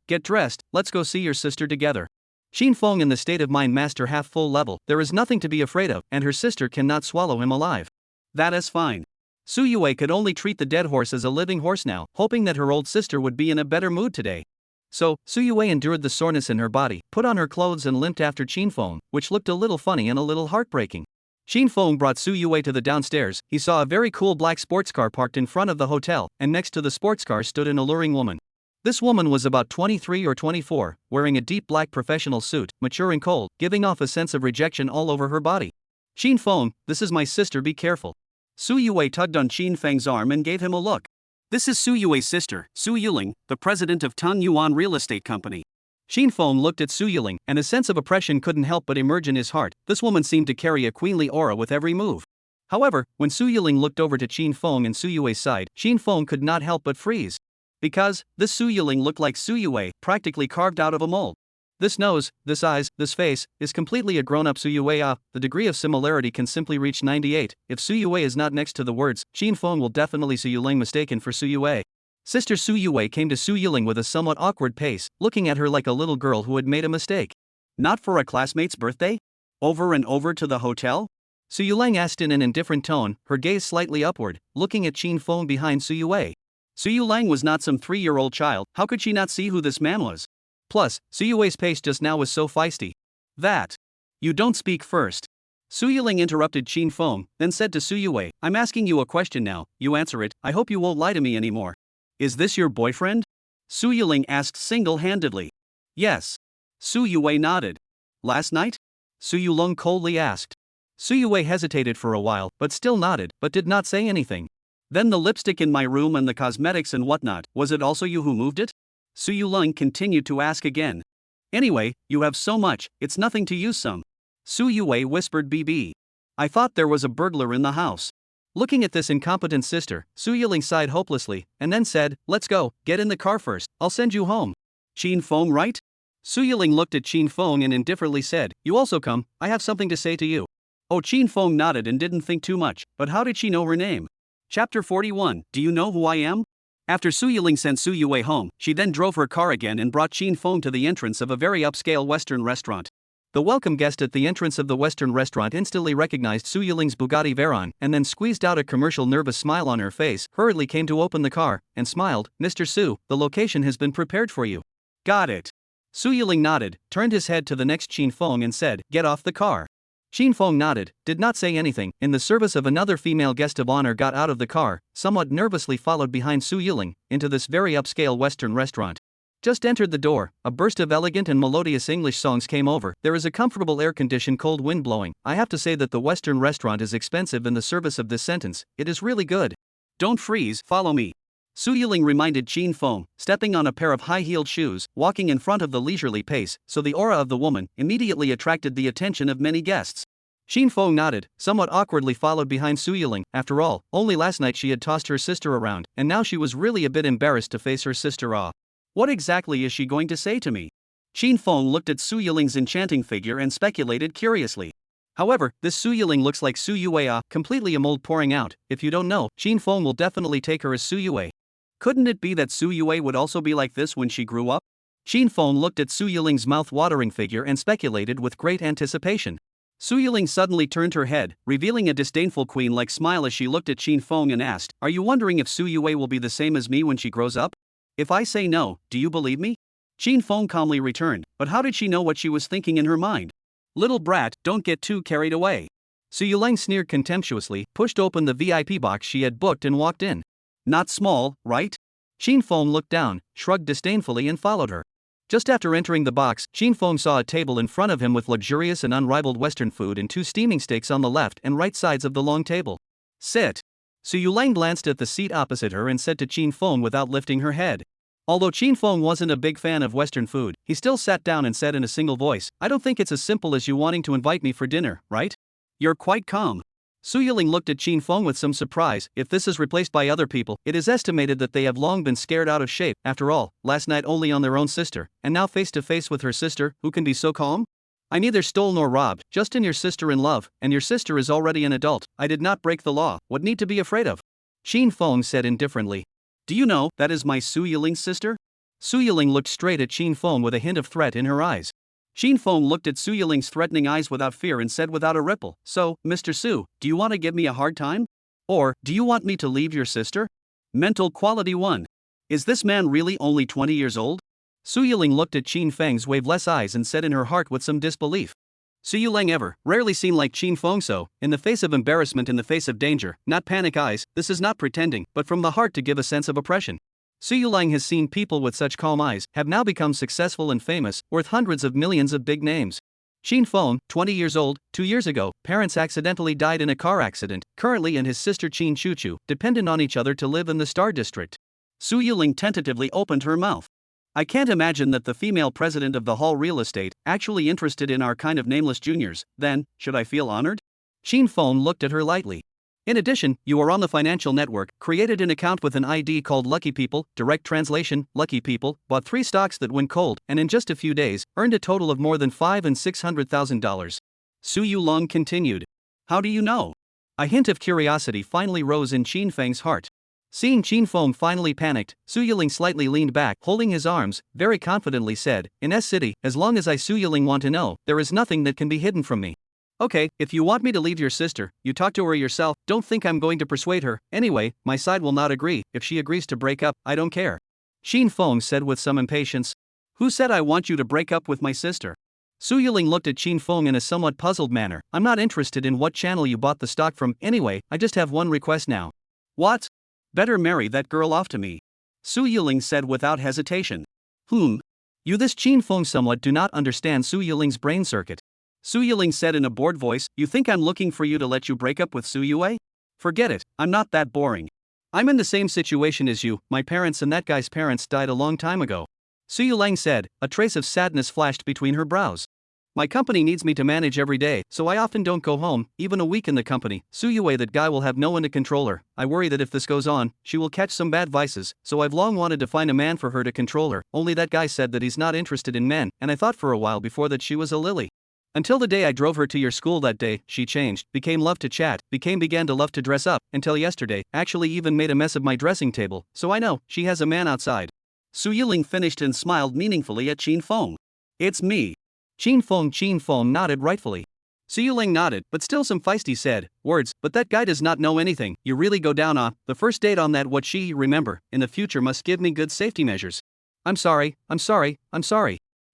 Get dressed, let's go see your sister together. Qin Feng in the state of mind master half full level, there is nothing to be afraid of, and her sister cannot swallow him alive. That is fine. Su Yue could only treat the dead horse as a living horse now, hoping that her old sister would be in a better mood today. So, Su Yue endured the soreness in her body, put on her clothes and limped after Qin Feng, which looked a little funny and a little heartbreaking. Qin Feng brought Su Yue to the downstairs. He saw a very cool black sports car parked in front of the hotel, and next to the sports car stood an alluring woman. This woman was about 23 or 24, wearing a deep black professional suit, mature and cold, giving off a sense of rejection all over her body. Qin Feng, this is my sister, be careful. Su Yue tugged on Qin Feng's arm and gave him a look. This is Su Yue's sister, Su Yuling, the president of Tang Yuan Real Estate Company. Qin Feng looked at Su Yuling, and a sense of oppression couldn't help but emerge in his heart. This woman seemed to carry a queenly aura with every move. However, when Su Yuling looked over to Qin Feng and Su Yue's side, Qin Feng could not help but freeze. Because, this Su Yuling looked like Su Yue, practically carved out of a mold. This nose, this eyes, this face, is completely a grown-up Su Yue. The degree of similarity can simply reach 98. If Su Yue is not next to the words, Qin Feng will definitely Su Yuling mistaken for Su Yue. Sister Su Yue came to Su Yuling with a somewhat awkward pace, looking at her like a little girl who had made a mistake. Not for a classmate's birthday? Over and over to the hotel? Su Yuling asked in an indifferent tone, her gaze slightly upward, looking at Qin Feng behind Su Yue. Su Yuling was not some 3-year-old child, how could she not see who this man was? Plus, Su Yue's pace just now was so feisty. That. You don't speak first. Su Yuling interrupted Qin Feng, then said to Su Yue, I'm asking you a question now, you answer it, I hope you won't lie to me anymore. Is this your boyfriend? Su Yuling asked single-handedly. Yes. Su Yue nodded. Last night? Su Yuling coldly asked. Su Yue hesitated for a while, but still nodded, but did not say anything. Then the lipstick in my room and the cosmetics and whatnot, was it also you who moved it? Su Yuling continued to ask again. Anyway, you have so much, it's nothing to use some. Su Yue whispered BB. I thought there was a burglar in the house. Looking at this incompetent sister, Su Yuling sighed hopelessly, and then said, let's go, get in the car first, I'll send you home. Qin Feng, right? Su Yiling looked at Qin Feng and indifferently said, "You also come, I have something to say to you." Oh, Qin Feng nodded and didn't think too much, but how did she know her name? Chapter 41, Do you know who I am? After Su Yiling sent Su Yue home, she then drove her car again and brought Qin Feng to the entrance of a very upscale Western restaurant. The welcome guest at the entrance of the Western restaurant instantly recognized Su Yiling's Bugatti Veyron and then squeezed out a commercial nervous smile on her face, hurriedly came to open the car, and smiled, "Mr. Su, the location has been prepared for you." "Got it." Su Yiling nodded, turned his head to the next Qin Feng and said, "Get off the car." Qin Feng nodded, did not say anything, in the service of another female guest of honor got out of the car, somewhat nervously followed behind Su Yiling, into this very upscale Western restaurant. Just entered the door, a burst of elegant and melodious English songs came over. There is a comfortable air-conditioned cold wind blowing. I have to say that the Western restaurant is expensive in the service of this sentence, it is really good. Don't freeze, follow me. Su Yiling reminded Qin Feng, stepping on a pair of high-heeled shoes, walking in front of the leisurely pace, so the aura of the woman immediately attracted the attention of many guests. Qin Feng nodded, somewhat awkwardly followed behind Su Yiling. After all, only last night she had tossed her sister around, and now she was really a bit embarrassed to face her sister. What exactly is she going to say to me? Qin Feng looked at Su Yiling's enchanting figure and speculated curiously. However, this Su Yiling looks like Su Yue, completely a mold pouring out. If you don't know, Qin Feng will definitely take her as Su Yue. Couldn't it be that Su Yue would also be like this when she grew up? Qin Feng looked at Su Yiling's mouth-watering figure and speculated with great anticipation. Su Yiling suddenly turned her head, revealing a disdainful queen-like smile as she looked at Qin Feng and asked, "Are you wondering if Su Yue will be the same as me when she grows up? If I say no, do you believe me?" Qin Feng calmly returned, but how did she know what she was thinking in her mind? "Little brat, don't get too carried away." Su Yiling sneered contemptuously, pushed open the VIP box she had booked and walked in. "Not small, right?" Qin Feng looked down, shrugged disdainfully and followed her. Just after entering the box, Qin Feng saw a table in front of him with luxurious and unrivaled Western food and 2 steaming steaks on the left and right sides of the long table. "Sit." Su Yiling glanced at the seat opposite her and said to Qin Feng without lifting her head. Although Qin Feng wasn't a big fan of Western food, he still sat down and said in a single voice, "I don't think it's as simple as you wanting to invite me for dinner, right? You're quite calm." Su Yiling looked at Qin Feng with some surprise. If this is replaced by other people, it is estimated that they have long been scared out of shape. After all, last night only on their own sister, and now face to face with her sister, who can be so calm? "I neither stole nor robbed, just in your sister in love, and your sister is already an adult. I did not break the law, what need to be afraid of?" Qin Feng said indifferently. "Do you know, that is my Su Yiling's sister?" Su Yiling looked straight at Qin Feng with a hint of threat in her eyes. Qin Feng looked at Su Yiling's threatening eyes without fear and said without a ripple, "So, Mr. Su, do you want to give me a hard time? Or, do you want me to leave your sister?" Mental quality 1. Is this man really only 20 years old? Su Yiling looked at Qin Feng's waveless eyes and said in her heart with some disbelief. Su Yiling ever, rarely seen like Qin Feng so, in the face of embarrassment in the face of danger, not panic eyes, this is not pretending, but from the heart to give a sense of oppression. Su Yiling has seen people with such calm eyes, have now become successful and famous, worth hundreds of millions of big names. Qin Feng, 20 years old, 2 years ago, parents accidentally died in a car accident, currently and his sister Qin Chuchu, dependent on each other to live in the Star District. Su Yiling tentatively opened her mouth. I can't imagine that the female president of the Hall Real Estate, actually interested in our kind of nameless juniors, then, should I feel honored? Qin Feng looked at her lightly. In addition, you are on the financial network, created an account with an ID called Lucky People, direct translation, Lucky People, bought 3 stocks that went cold, and in just a few days, earned a total of more than $500,000 and $600,000. Su Yiling continued. How do you know? A hint of curiosity finally rose in Qin Feng's heart. Seeing Qin Feng finally panicked, Su Yiling slightly leaned back, holding his arms, very confidently said, "In S City, as long as I Su Yiling want to know, there is nothing that can be hidden from me. Okay, if you want me to leave your sister, you talk to her yourself, don't think I'm going to persuade her, anyway, my side will not agree, if she agrees to break up, I don't care." Qin Feng said with some impatience. Who said I want you to break up with my sister? Su Yiling looked at Qin Feng in a somewhat puzzled manner. I'm not interested in what channel you bought the stock from, anyway, I just have one request now. What? Better marry that girl off to me. Su Yiling said without hesitation. You this Qin Feng somewhat do not understand Su Yiling's brain circuit. Su Yiling said in a bored voice, you think I'm looking for you to let you break up with Su Yue? Forget it, I'm not that boring. I'm in the same situation as you, my parents and that guy's parents died a long time ago. Su Yiling said, a trace of sadness flashed between her brows. My company needs me to manage every day, so I often don't go home, even a week in the company. Suyue, that guy will have no one to control her. I worry that if this goes on, she will catch some bad vices, so I've long wanted to find a man for her to control her. Only that guy said that he's not interested in men, and I thought for a while before that she was a lily. Until the day I drove her to your school that day, she changed, began to love to dress up, until yesterday, actually even made a mess of my dressing table, so I know, she has a man outside. Su Yiling finished and smiled meaningfully at Qin Feng. It's me. Qin Feng nodded rightfully. Su Yiling nodded, but still some feisty said, words, but that guy does not know anything. You really go down on the first date on that. What she, remember, in the future must give me good safety measures. I'm sorry.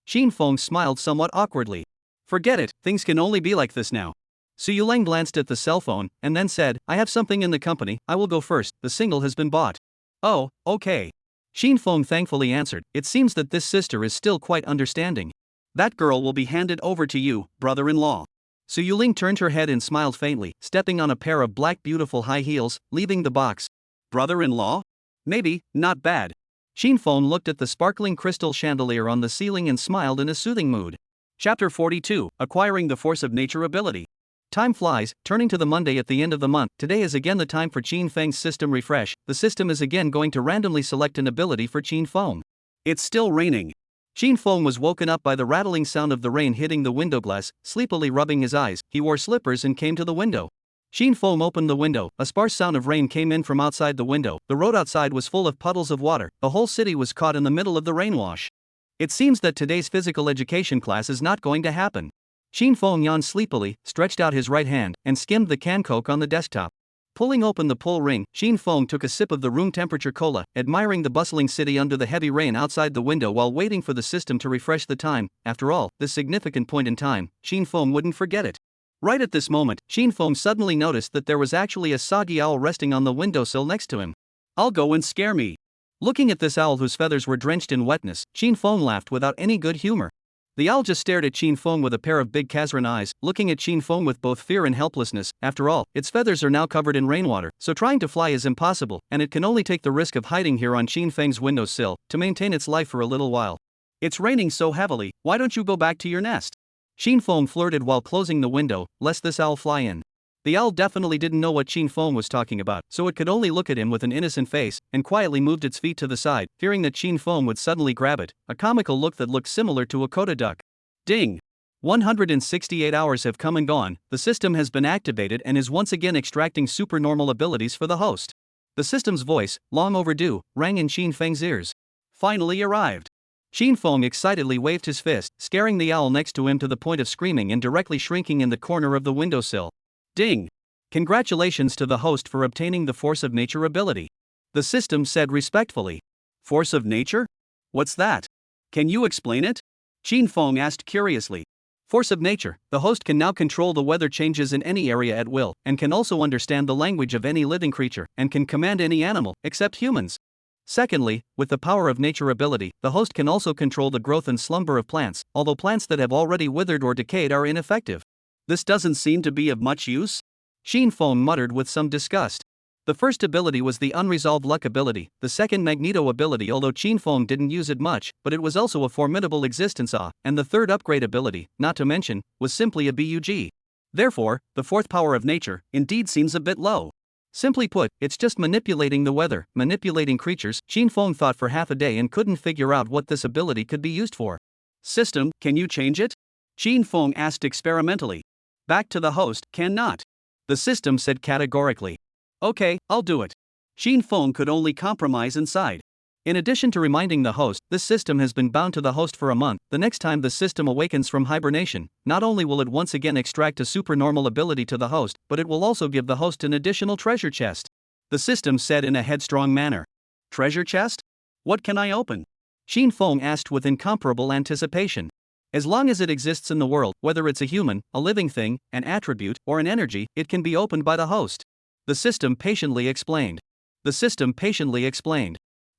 Qin Feng smiled somewhat awkwardly. Forget it, things can only be like this now. Su Yiling glanced at the cell phone, and then said, I have something in the company, I will go first, the single has been bought. Oh, okay. Qin Feng thankfully answered, it seems that this sister is still quite understanding. That girl will be handed over to you, brother-in-law. Su Yiling turned her head and smiled faintly, stepping on a pair of black beautiful high heels, leaving the box. Brother-in-law? Maybe, not bad. Qin Feng looked at the sparkling crystal chandelier on the ceiling and smiled in a soothing mood. Chapter 42, Acquiring the Force of Nature Ability. Time flies, turning to the Monday at the end of the month. Today is again the time for Qin Feng's system refresh. The system is again going to randomly select an ability for Qin Feng. It's still raining. Qin Feng was woken up by the rattling sound of the rain hitting the window glass, sleepily rubbing his eyes. He wore slippers and came to the window. Qin Feng opened the window. A sparse sound of rain came in from outside the window. The road outside was full of puddles of water. The whole city was caught in the middle of the rainwash. It seems that today's physical education class is not going to happen. Qin Feng yawned sleepily, stretched out his right hand, and skimmed the can Coke on the desktop. Pulling open the pull ring, Qin Feng took a sip of the room temperature cola, admiring the bustling city under the heavy rain outside the window while waiting for the system to refresh the time. After all, this significant point in time, Qin Feng wouldn't forget it. Right at this moment, Qin Feng suddenly noticed that there was actually a soggy owl resting on the windowsill next to him. I'll go and scare me. Looking at this owl whose feathers were drenched in wetness, Qin Feng laughed without any good humor. The owl just stared at Qin Feng with a pair of big Kazran eyes, looking at Qin Feng with both fear and helplessness. After all, its feathers are now covered in rainwater, so trying to fly is impossible, and it can only take the risk of hiding here on Qin Feng's windowsill to maintain its life for a little while. It's raining so heavily, why don't you go back to your nest? Qin Feng flirted while closing the window, lest this owl fly in. The owl definitely didn't know what Qin Feng was talking about, so it could only look at him with an innocent face, and quietly moved its feet to the side, fearing that Qin Feng would suddenly grab it, a comical look that looked similar to a coda duck. Ding! 168 hours have come and gone, the system has been activated and is once again extracting supernormal abilities for the host. The system's voice, long overdue, rang in Qin Feng's ears. Finally arrived. Qin Feng excitedly waved his fist, scaring the owl next to him to the point of screaming and directly shrinking in the corner of the windowsill. Ding! Congratulations to the host for obtaining the Force of Nature ability. The system said respectfully. Force of Nature? What's that? Can you explain it? Qin Feng asked curiously. Force of Nature, the host can now control the weather changes in any area at will, and can also understand the language of any living creature, and can command any animal, except humans. Secondly, with the Power of Nature ability, the host can also control the growth and slumber of plants, although plants that have already withered or decayed are ineffective. This doesn't seem to be of much use? Qin Feng muttered with some disgust. The first ability was the Unresolved Luck ability, the second Magneto ability, although Qin Feng didn't use it much, but it was also a formidable existence and the third upgrade ability, not to mention, was simply a bug. Therefore, the fourth Power of Nature, indeed seems a bit low. Simply put, it's just manipulating the weather, manipulating creatures. Qin Feng thought for half a day and couldn't figure out what this ability could be used for. System, can you change it? Qin Feng asked experimentally. Back to the host, cannot. The system said categorically. Okay, I'll do it. Qin Feng could only compromise and sighed. In addition to reminding the host, this system has been bound to the host for a month. The next time the system awakens from hibernation, not only will it once again extract a supernormal ability to the host, but it will also give the host an additional treasure chest. The system said in a headstrong manner. Treasure chest? What can I open? Qin Feng asked with incomparable anticipation. As long as it exists in the world, whether it's a human, a living thing, an attribute, or an energy, it can be opened by the host. The system patiently explained.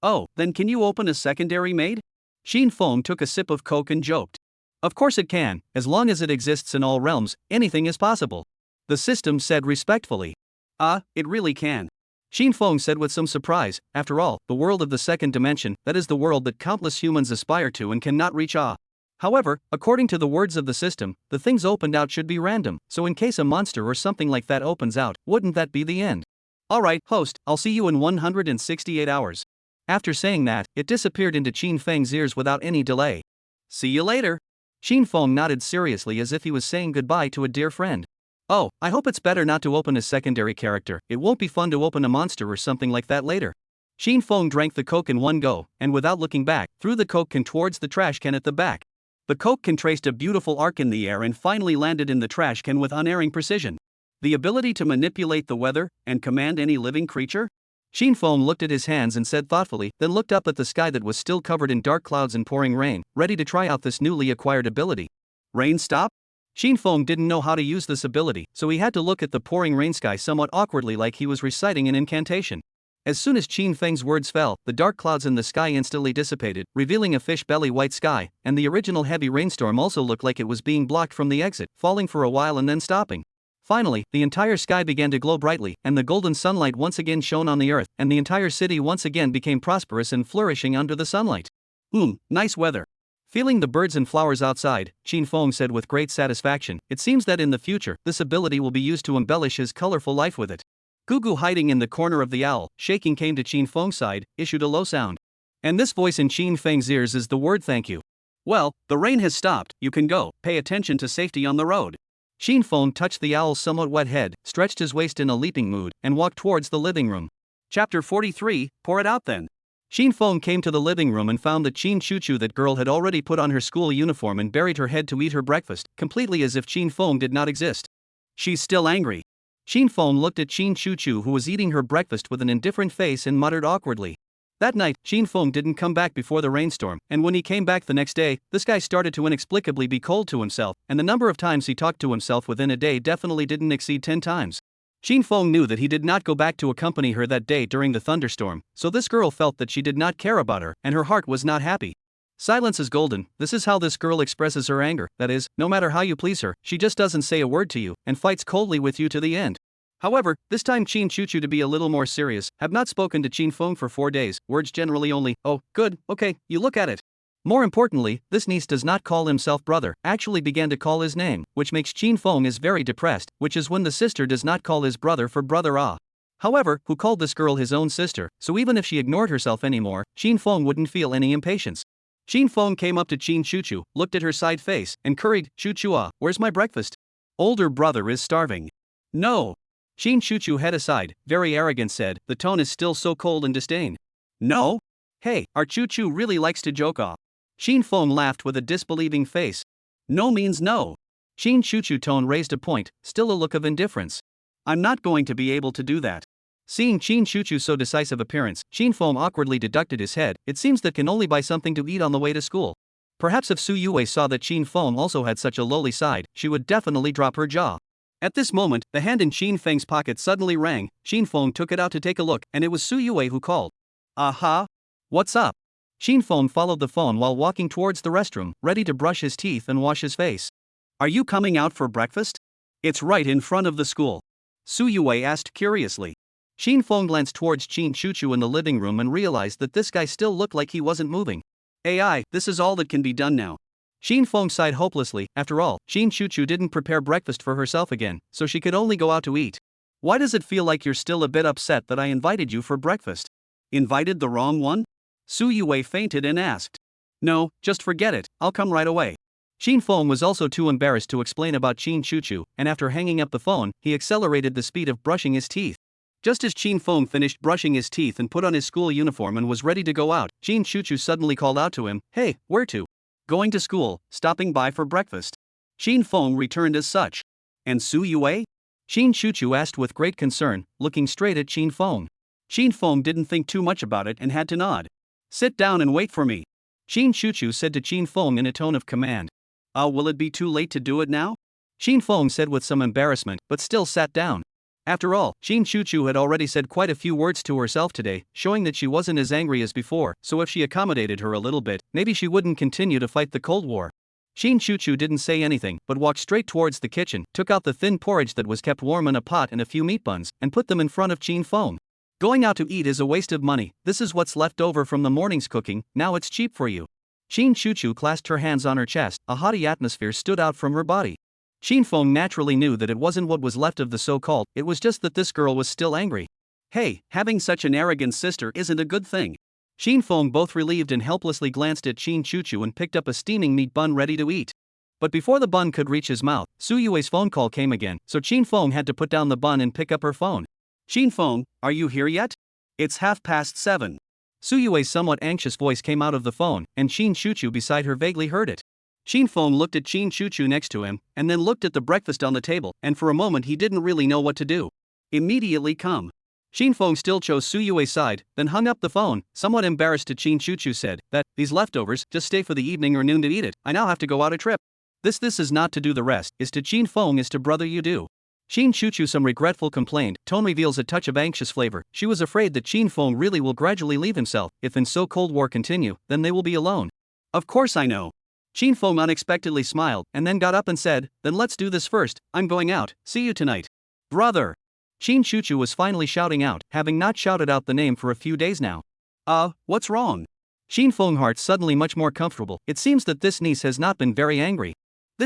Oh, then can you open a secondary maid? Qin Feng took a sip of Coke and joked. Of course it can, as long as it exists in all realms, anything is possible. The system said respectfully. It really can. Qin Feng said with some surprise, after all, the world of the second dimension, that is the world that countless humans aspire to and cannot reach. However, according to the words of the system, the things opened out should be random, so in case a monster or something like that opens out, wouldn't that be the end? Alright, host, I'll see you in 168 hours. After saying that, it disappeared into Qin Feng's ears without any delay. See you later. Qin Feng nodded seriously as if he was saying goodbye to a dear friend. Oh, I hope it's better not to open a secondary character, it won't be fun to open a monster or something like that later. Qin Feng drank the Coke in one go, and without looking back, threw the Coke can towards the trash can at the back. The Coke can traced a beautiful arc in the air and finally landed in the trash can with unerring precision. The ability to manipulate the weather and command any living creature? Qin Feng looked at his hands and said thoughtfully, then looked up at the sky that was still covered in dark clouds and pouring rain, ready to try out this newly acquired ability. Rain stop? Qin Feng didn't know how to use this ability, so he had to look at the pouring rain sky somewhat awkwardly like he was reciting an incantation. As soon as Qin Feng's words fell, the dark clouds in the sky instantly dissipated, revealing a fish belly white sky, and the original heavy rainstorm also looked like it was being blocked from the exit, falling for a while and then stopping. Finally, the entire sky began to glow brightly, and the golden sunlight once again shone on the earth, and the entire city once again became prosperous and flourishing under the sunlight. Nice weather. Feeling the birds and flowers outside, Qin Feng said with great satisfaction, it seems that in the future, this ability will be used to embellish his colorful life with it. Gugu hiding in the corner of the owl, shaking came to Qin Feng's side, issued a low sound. And this voice in Qin Feng's ears is the word thank you. Well, the rain has stopped, you can go, pay attention to safety on the road. Qin Feng touched the owl's somewhat wet head, stretched his waist in a leaping mood, and walked towards the living room. Chapter 43, pour it out then. Qin Feng came to the living room and found that Qin Chuchu that girl had already put on her school uniform and buried her head to eat her breakfast, completely as if Qin Feng did not exist. She's still angry. Qin Feng looked at Qin Chuchu who was eating her breakfast with an indifferent face and muttered awkwardly. That night, Qin Feng didn't come back before the rainstorm, and when he came back the next day, this guy started to inexplicably be cold to himself, and the number of times he talked to himself within a day definitely didn't exceed 10 times. Qin Feng knew that he did not go back to accompany her that day during the thunderstorm, so this girl felt that she did not care about her, and her heart was not happy. Silence is golden, this is how this girl expresses her anger, that is, no matter how you please her, she just doesn't say a word to you, and fights coldly with you to the end. However, this time Qin Chuchu to be a little more serious, have not spoken to Qin Feng for 4 days, words generally only, oh, good, okay, you look at it. More importantly, this niece does not call himself brother, actually began to call his name, which makes Qin Feng is very depressed, which is when the sister does not call his brother for brother However, who called this girl his own sister, so even if she ignored herself anymore, Qin Feng wouldn't feel any impatience. Qin Feng came up to Qin Chuchu, looked at her side face, and curried, Chuchu where's my breakfast? Older brother is starving. No. Qin Chuchu head aside, very arrogant said, the tone is still so cold and disdain. No? Hey, our Chuchu really likes to joke off. Qin Feng laughed with a disbelieving face. No means no. Qin Chuchu tone raised a point, still a look of indifference. I'm not going to be able to do that. Seeing Qin Chuchu's so decisive appearance, Qin Feng awkwardly deducted his head, it seems that can only buy something to eat on the way to school. Perhaps if Su Yue saw that Qin Feng also had such a lowly side, she would definitely drop her jaw. At this moment, the hand in Qin Feng's pocket suddenly rang, Qin Feng took it out to take a look, and it was Su Yue who called. Aha! What's up? Qin Feng followed the phone while walking towards the restroom, ready to brush his teeth and wash his face. Are you coming out for breakfast? It's right in front of the school. Su Yue asked curiously. Qin Feng glanced towards Qin Chuchu in the living room and realized that this guy still looked like he wasn't moving. AI, this is all that can be done now. Qin Feng sighed hopelessly, after all, Qin Chuchu didn't prepare breakfast for herself again, so she could only go out to eat. Why does it feel like you're still a bit upset that I invited you for breakfast? Invited the wrong one? Su Yue fainted and asked. No, just forget it, I'll come right away. Qin Feng was also too embarrassed to explain about Qin Chuchu, and after hanging up the phone, he accelerated the speed of brushing his teeth. Just as Qin Feng finished brushing his teeth and put on his school uniform and was ready to go out, Qin Chuchu suddenly called out to him, Hey, where to? Going to school, stopping by for breakfast. Qin Feng returned as such. And Su Yue? Qin Chuchu asked with great concern, looking straight at Qin Feng. Qin Feng didn't think too much about it and had to nod. Sit down and wait for me. Qin Chuchu said to Qin Feng in a tone of command. Will it be too late to do it now? Qin Feng said with some embarrassment, but still sat down. After all, Qin Chuchu had already said quite a few words to herself today, showing that she wasn't as angry as before, so if she accommodated her a little bit, maybe she wouldn't continue to fight the Cold War. Qin Chuchu didn't say anything, but walked straight towards the kitchen, took out the thin porridge that was kept warm in a pot and a few meat buns, and put them in front of Qin Feng. Going out to eat is a waste of money, this is what's left over from the morning's cooking, now it's cheap for you. Qin Chuchu clasped her hands on her chest, a haughty atmosphere stood out from her body. Qin Feng naturally knew that it wasn't what was left of the so-called, it was just that this girl was still angry. Hey, having such an arrogant sister isn't a good thing. Qin Feng both relieved and helplessly glanced at Qin Chuchu and picked up a steaming meat bun ready to eat. But before the bun could reach his mouth, Su Yue's phone call came again, so Qin Feng had to put down the bun and pick up her phone. Qin Feng, are you here yet? It's 7:30. Su Yue's somewhat anxious voice came out of the phone, and Qin Chuchu beside her vaguely heard it. Qin Feng looked at Qin Chuchu next to him, and then looked at the breakfast on the table, and for a moment he didn't really know what to do. Immediately come. Qin Feng still chose Su Yue's side, then hung up the phone, somewhat embarrassed to Qin Chuchu said, that, these leftovers, just stay for the evening or noon to eat it, I now have to go out a trip. This is not to do the rest, is to Qin Feng is to brother you do. Qin Chuchu some regretful complained, tone reveals a touch of anxious flavor, she was afraid that Qin Feng really will gradually leave himself, if in so Cold War continue, then they will be alone. Of course I know. Qin Feng unexpectedly smiled, and then got up and said, then let's do this first, I'm going out, see you tonight. Brother! Qin Chuchu was finally shouting out, having not shouted out the name for a few days now. What's wrong? Qin Feng's heart suddenly much more comfortable, it seems that this niece has not been very angry.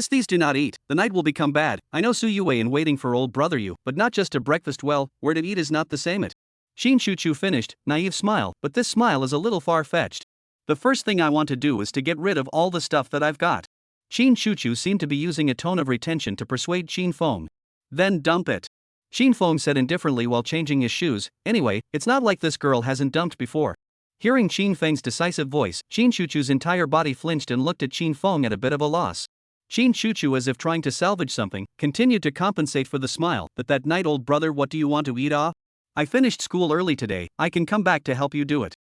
These do not eat, the night will become bad, I know Su Yue in waiting for old brother you, but not just a breakfast well, where to eat is not the same it. Qin Chuchu finished, naive smile, but this smile is a little far-fetched. The first thing I want to do is to get rid of all the stuff that I've got. Qin Chuchu seemed to be using a tone of retention to persuade Qin Feng. Then dump it. Qin Feng said indifferently while changing his shoes, anyway, it's not like this girl hasn't dumped before. Hearing Qin Feng's decisive voice, Qin Chuchu's entire body flinched and looked at Qin Feng at a bit of a loss. Qin Chuchu, as if trying to salvage something, continued to compensate for the smile, that night old brother, what do you want to eat? I finished school early today, I can come back to help you do it.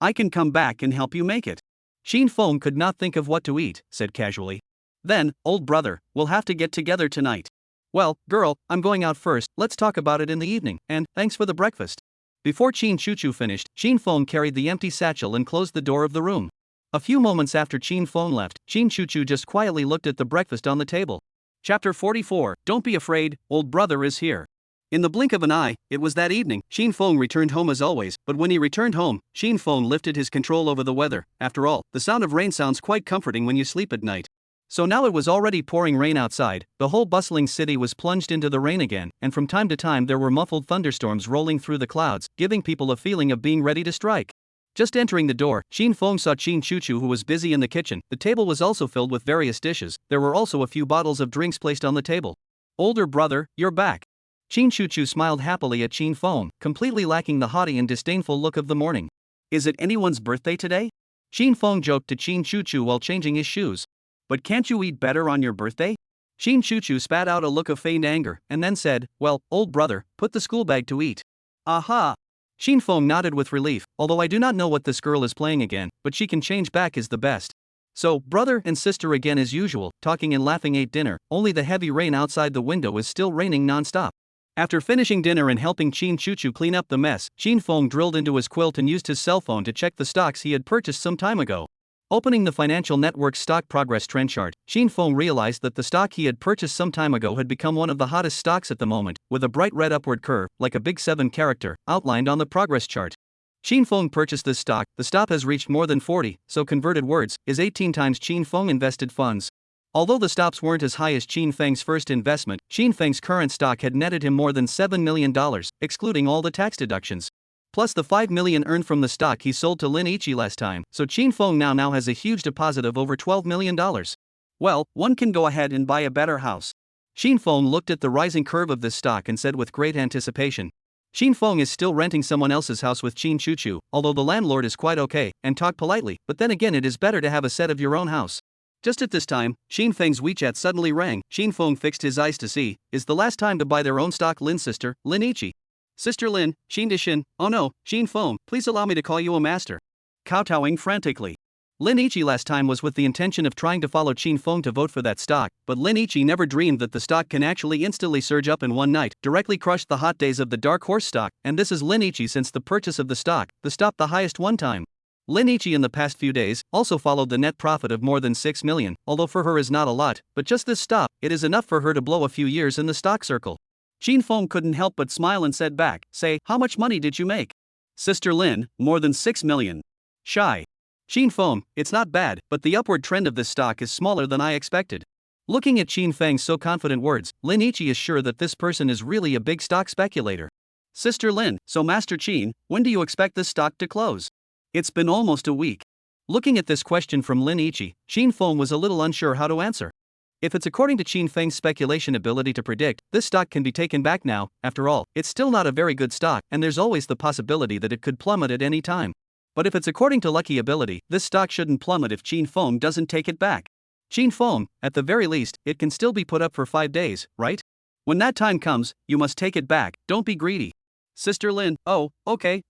I can come back and help you make it. Qin Feng could not think of what to eat, said casually. Then, old brother, we'll have to get together tonight. Well, girl, I'm going out first, let's talk about it in the evening, and thanks for the breakfast. Before Qin Chuchu finished, Qin Feng carried the empty satchel and closed the door of the room. A few moments after Qin Feng left, Qin Chuchu just quietly looked at the breakfast on the table. Chapter 44, Don't be afraid, old brother is here. In the blink of an eye, it was that evening, Qin Feng returned home as always, but when he returned home, Qin Feng lifted his control over the weather. After all, the sound of rain sounds quite comforting when you sleep at night. So now it was already pouring rain outside, the whole bustling city was plunged into the rain again, and from time to time there were muffled thunderstorms rolling through the clouds, giving people a feeling of being ready to strike. Just entering the door, Qin Feng saw Qin Chuchu who was busy in the kitchen. The table was also filled with various dishes, there were also a few bottles of drinks placed on the table. Older brother, you're back. Qin Chuchu smiled happily at Qin Feng, completely lacking the haughty and disdainful look of the morning. Is it anyone's birthday today? Qin Feng joked to Qin Chuchu while changing his shoes. But can't you eat better on your birthday? Qin Chuchu spat out a look of feigned anger, and then said, well, old brother, put the school bag to eat. Aha! Qin Feng nodded with relief, although I do not know what this girl is playing again, but she can change back is the best. So, brother and sister again as usual, talking and laughing ate dinner, only the heavy rain outside the window is still raining non-stop. After finishing dinner and helping Qin Chuchu clean up the mess, Qin Feng drilled into his quilt and used his cell phone to check the stocks he had purchased some time ago. Opening the financial network's stock progress trend chart, Qin Feng realized that the stock he had purchased some time ago had become one of the hottest stocks at the moment, with a bright red upward curve, like a big 7 character, outlined on the progress chart. Qin Feng purchased this stock, the stop has reached more than 40, so converted words, is 18 times Qin Feng invested funds. Although the stops weren't as high as Qin Feng's first investment, Qin Feng's current stock had netted him more than $7 million, excluding all the tax deductions. Plus the $5 million earned from the stock he sold to Lin Ichi last time, so Qin Feng now has a huge deposit of over $12 million. Well, one can go ahead and buy a better house. Qin Feng looked at the rising curve of this stock and said with great anticipation. Qin Feng is still renting someone else's house with Qin Chuchu, although the landlord is quite okay, and talk politely, but then again it is better to have a set of your own house. Just at this time, Qin Feng's WeChat suddenly rang. Qin Feng fixed his eyes to see, is the last time to buy their own stock Lin's sister, Lin Ichi. Sister Lin, Qin Dishin, oh no, Qin Feng, please allow me to call you a master. Kowtowing frantically. Lin Ichi last time was with the intention of trying to follow Qin Feng to vote for that stock, but Lin Ichi never dreamed that the stock can actually instantly surge up in one night, directly crush the hot days of the dark horse stock, and this is Lin Ichi since the purchase of the stock, the stop the highest one time. Lin Ichi in the past few days also followed the net profit of more than 6 million, although for her is not a lot, but just this stop, it is enough for her to blow a few years in the stock circle. Qin Feng couldn't help but smile and said back, say, how much money did you make? Sister Lin, more than 6 million. Shy. Sheen Foam, it's not bad, but the upward trend of this stock is smaller than I expected. Looking at Qin Feng's so confident words, Lin Ichi is sure that this person is really a big stock speculator. Sister Lin, so Master Qin, when do you expect this stock to close? It's been almost a week. Looking at this question from Lin Ichi, Qin Feng was a little unsure how to answer. If it's according to Qin Feng's speculation ability to predict, this stock can be taken back now. After all, it's still not a very good stock, and there's always the possibility that it could plummet at any time. But if it's according to lucky ability, this stock shouldn't plummet if Qin Feng doesn't take it back. Qin Feng, at the very least, it can still be put up for 5 days, right? When that time comes, you must take it back, don't be greedy. Sister Lin, oh, okay.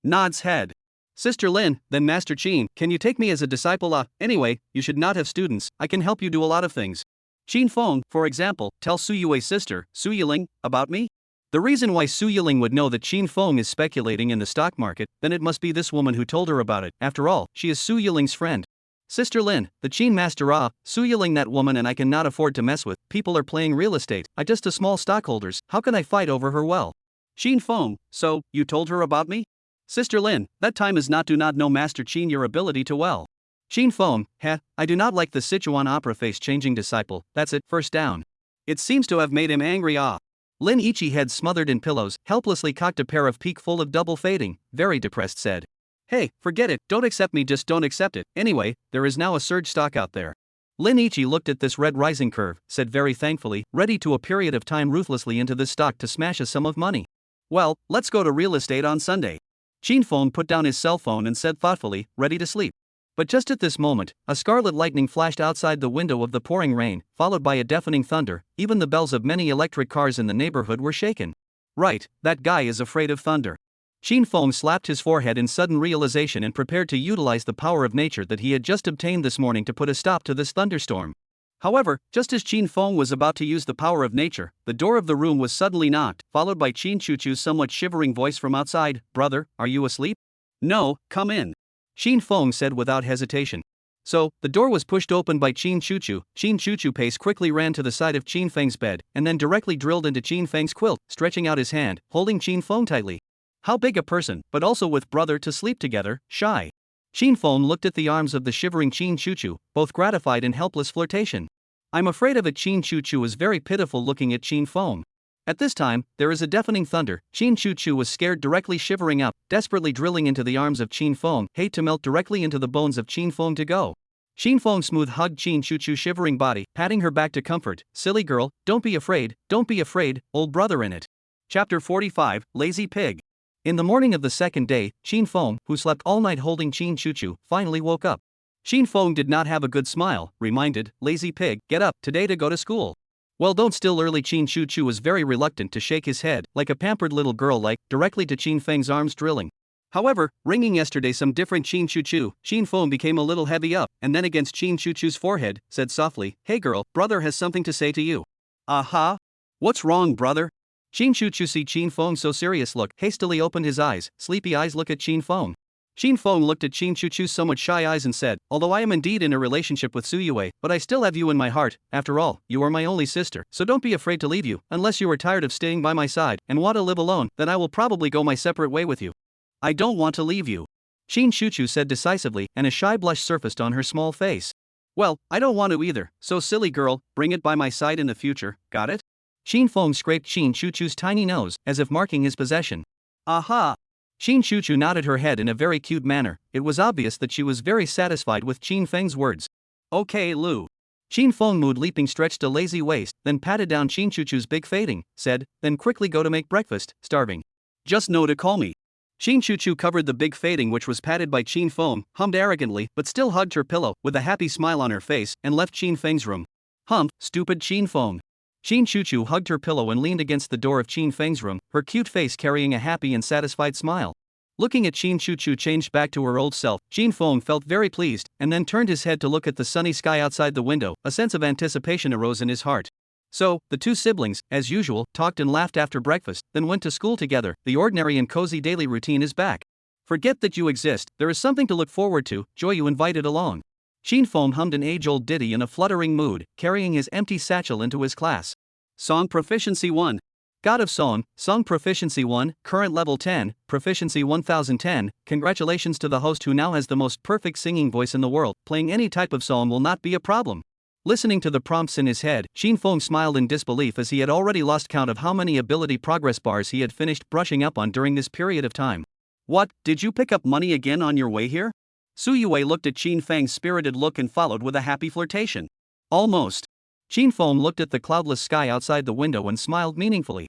Nods head. Sister Lin, then Master Qin, can you take me as a disciple? Anyway, you should not have students, I can help you do a lot of things. Qin Feng, for example, tell Su Yue's sister, Su Yiling, about me? The reason why Su Yiling would know that Qin Feng is speculating in the stock market, then it must be this woman who told her about it. After all, she is Su Yiling's friend. Sister Lin, the Qin master Su Yiling, that woman, and I cannot afford to mess with. People are playing real estate, I just a small stockholders, how can I fight over her? Well. Qin Feng, so, you told her about me? Sister Lin, that time is not do not know Master Qin your ability to well. Qin Feng, I do not like the Sichuan opera face changing disciple, that's it, first down. It seems to have made him angry. Lin Ichi, head smothered in pillows, helplessly cocked a pair of peak full of double fading, very depressed said. Hey, forget it, don't accept me, just don't accept it. Anyway, there is now a surge stock out there. Lin Ichi looked at this red rising curve, said very thankfully, ready to a period of time ruthlessly into this stock to smash a sum of money. Well, let's go to real estate on Sunday. Qin Feng put down his cell phone and said thoughtfully, ready to sleep. But just at this moment, a scarlet lightning flashed outside the window of the pouring rain, followed by a deafening thunder. Even the bells of many electric cars in the neighborhood were shaken. Right, that guy is afraid of thunder. Qin Feng slapped his forehead in sudden realization and prepared to utilize the power of nature that he had just obtained this morning to put a stop to this thunderstorm. However, just as Qin Feng was about to use the power of nature, the door of the room was suddenly knocked, followed by Qin Chuchu's somewhat shivering voice from outside. Brother, are you asleep? No, come in. Qin Feng said without hesitation. So, the door was pushed open by Qin Chuchu. Qin Chuchu pace quickly ran to the side of Qin Feng's bed, and then directly drilled into Qin Feng's quilt, stretching out his hand, holding Qin Feng tightly. How big a person, but also with brother to sleep together, shy. Qin Feng looked at the arms of the shivering Qin Chuchu, both gratified and helpless flirtation. I'm afraid of it. Qin Chuchu was very pitiful looking at Qin Feng. At this time, there is a deafening thunder. Qin Chuchu was scared, directly shivering up, desperately drilling into the arms of Qin Feng, hate to melt directly into the bones of Qin Feng to go. Qin Feng smooth hugged Qin Chuchu's shivering body, patting her back to comfort. Silly girl, don't be afraid, old brother in it. Chapter 45, Lazy Pig. In the morning of the second day, Qin Feng, who slept all night holding Qin Chuchu, finally woke up. Qin Feng did not have a good smile, reminded, lazy pig, get up, today to go to school. Well, don't, still early. Qin Chuchu was very reluctant to shake his head, like a pampered little girl, directly to Qin Feng's arms drilling. However, ringing yesterday some different Qin Chuchu, Qin Feng became a little heavy up, and then against Qin Chuchu's forehead, said softly, hey girl, brother has something to say to you. Aha? What's wrong, brother? Qin Chuchu see Qin Feng so serious look, hastily opened his eyes, sleepy eyes look at Qin Feng. Qin Feng looked at Qin Chuchu's somewhat shy eyes and said, although I am indeed in a relationship with Su Yue, but I still have you in my heart. After all, you are my only sister, so don't be afraid to leave you, unless you are tired of staying by my side and want to live alone, then I will probably go my separate way with you. I don't want to leave you. Qin Chuchu said decisively, and a shy blush surfaced on her small face. Well, I don't want to either, so silly girl, bring it by my side in the future, got it? Qin Feng scraped Qin Chuchu's tiny nose, as if marking his possession. Aha! Qin Chuchu nodded her head in a very cute manner. It was obvious that she was very satisfied with Qin Feng's words. Okay, Lu. Qin Feng moved, leaping, stretched a lazy waist, then patted down Qin Chuchu's big fading, said, then quickly go to make breakfast, starving. Just know to call me. Qin Chuchu covered the big fading which was patted by Qin Feng, hummed arrogantly but still hugged her pillow, with a happy smile on her face, and left Qin Feng's room. Stupid Qin Feng. Qin Chuchu hugged her pillow and leaned against the door of Qin Feng's room, her cute face carrying a happy and satisfied smile. Looking at Qin Chuchu changed back to her old self, Qin Feng felt very pleased, and then turned his head to look at the sunny sky outside the window. A sense of anticipation arose in his heart. So, the two siblings, as usual, talked and laughed after breakfast, then went to school together. The ordinary and cozy daily routine is back. Forget that you exist, there is something to look forward to, joy you invited along. Qin Feng hummed an age-old ditty in a fluttering mood, carrying his empty satchel into his class. Song Proficiency 1. God of Song, Song Proficiency 1, Current Level 10, Proficiency 1010. Congratulations to the host who now has the most perfect singing voice in the world. Playing any type of song will not be a problem. Listening to the prompts in his head, Shin Fong smiled in disbelief as he had already lost count of how many ability progress bars he had finished brushing up on during this period of time. What, did you pick up money again on your way here? Su Yue looked at Qin Feng's spirited look and followed with a happy flirtation. Almost. Qin Feng looked at the cloudless sky outside the window and smiled meaningfully.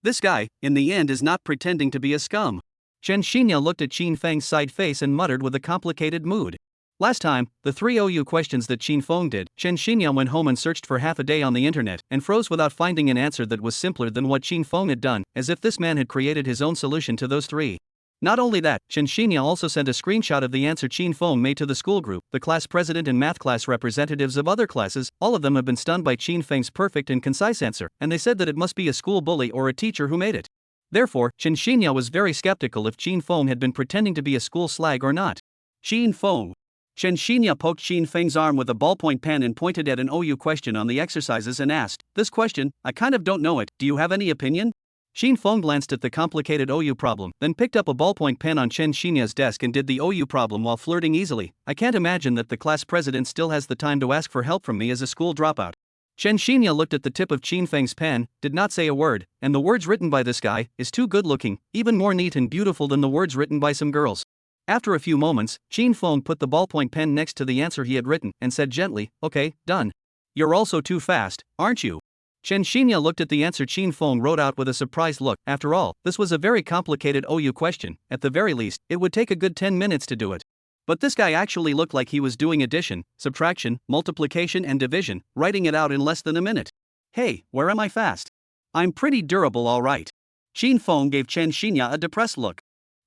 This guy, in the end, is not pretending to be a scum. Chen Xinya looked at Qin Feng's side face and muttered with a complicated mood. Last time, the 3 OU questions that Qin Feng did, Chen Xinya went home and searched for half a day on the internet and froze without finding an answer that was simpler than what Qin Feng had done, as if this man had created his own solution to those 3. Not only that, Chen Xinya also sent a screenshot of the answer Qin Feng made to the school group, the class president and math class representatives of other classes. All of them have been stunned by Qin Feng's perfect and concise answer, and they said that it must be a school bully or a teacher who made it. Therefore, Chen Xinya was very skeptical if Qin Feng had been pretending to be a school slag or not. Qin Feng. Chen Xinya poked Qin Feng's arm with a ballpoint pen and pointed at an OU question on the exercises and asked, "This question, I kind of don't know it, do you have any opinion?" Qin Feng glanced at the complicated OU problem, then picked up a ballpoint pen on Chen Xinya's desk and did the OU problem while flirting easily. "I can't imagine that the class president still has the time to ask for help from me as a school dropout." Chen Xinya looked at the tip of Qin Feng's pen, did not say a word, and the words written by this guy is too good looking, even more neat and beautiful than the words written by some girls. After a few moments, Qin Feng put the ballpoint pen next to the answer he had written and said gently, "Okay, done. You're also too fast, aren't you?" Chen Xinya looked at the answer Qin Feng wrote out with a surprised look. After all, this was a very complicated OU question. At the very least, it would take a good 10 minutes to do it. But this guy actually looked like he was doing addition, subtraction, multiplication and division, writing it out in less than a minute. Hey, where am I fast? I'm pretty durable, all right. Qin Feng gave Chen Xinya a depressed look.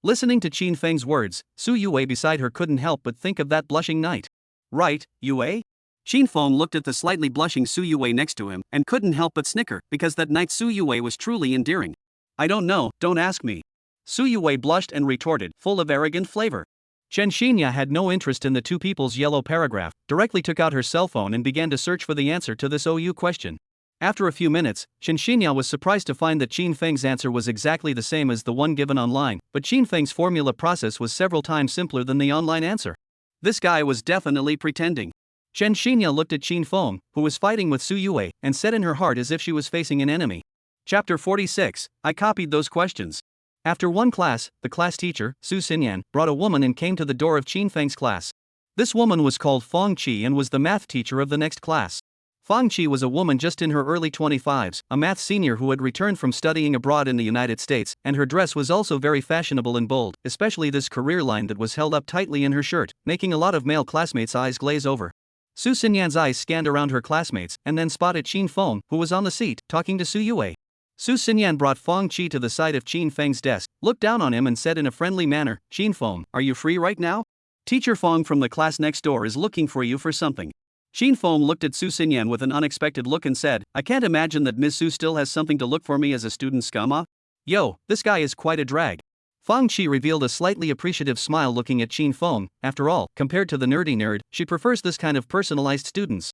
Listening to Qin Feng's words, Su Yue beside her couldn't help but think of that blushing knight. Right, Yue? Qin Feng looked at the slightly blushing Su Yue next to him and couldn't help but snicker, because that knight Su Yue was truly endearing. I don't know, don't ask me. Su Yue blushed and retorted, full of arrogant flavor. Chen Xinya had no interest in the two people's yellow paragraph, directly took out her cell phone and began to search for the answer to this OU question. After a few minutes, Chen Xinya was surprised to find that Qin Feng's answer was exactly the same as the one given online, but Qin Feng's formula process was several times simpler than the online answer. This guy was definitely pretending. Chen Xinya looked at Qin Feng, who was fighting with Su Yue, and said in her heart as if she was facing an enemy. Chapter 46, I copied those questions. After one class, the class teacher, Su Xinyan, brought a woman and came to the door of Qin Feng's class. This woman was called Feng Qi and was the math teacher of the next class. Feng Qi was a woman just in her early 25s, a math senior who had returned from studying abroad in the United States, and her dress was also very fashionable and bold, especially this career line that was held up tightly in her shirt, making a lot of male classmates' eyes glaze over. Su Xinyan's eyes scanned around her classmates and then spotted Qin Feng, who was on the seat, talking to Su Yue. Su Xinyan brought Feng Qi to the side of Qin Feng's desk, looked down on him and said in a friendly manner, "Qin Feng, are you free right now? Teacher Feng from the class next door is looking for you for something." Qin Feng looked at Su Xinyan with an unexpected look and said, "I can't imagine that Ms. Su still has something to look for me as a student scum. Yo, this guy is quite a drag." Feng Qi revealed a slightly appreciative smile looking at Qin Feng. After all, compared to the nerdy nerd, she prefers this kind of personalized students.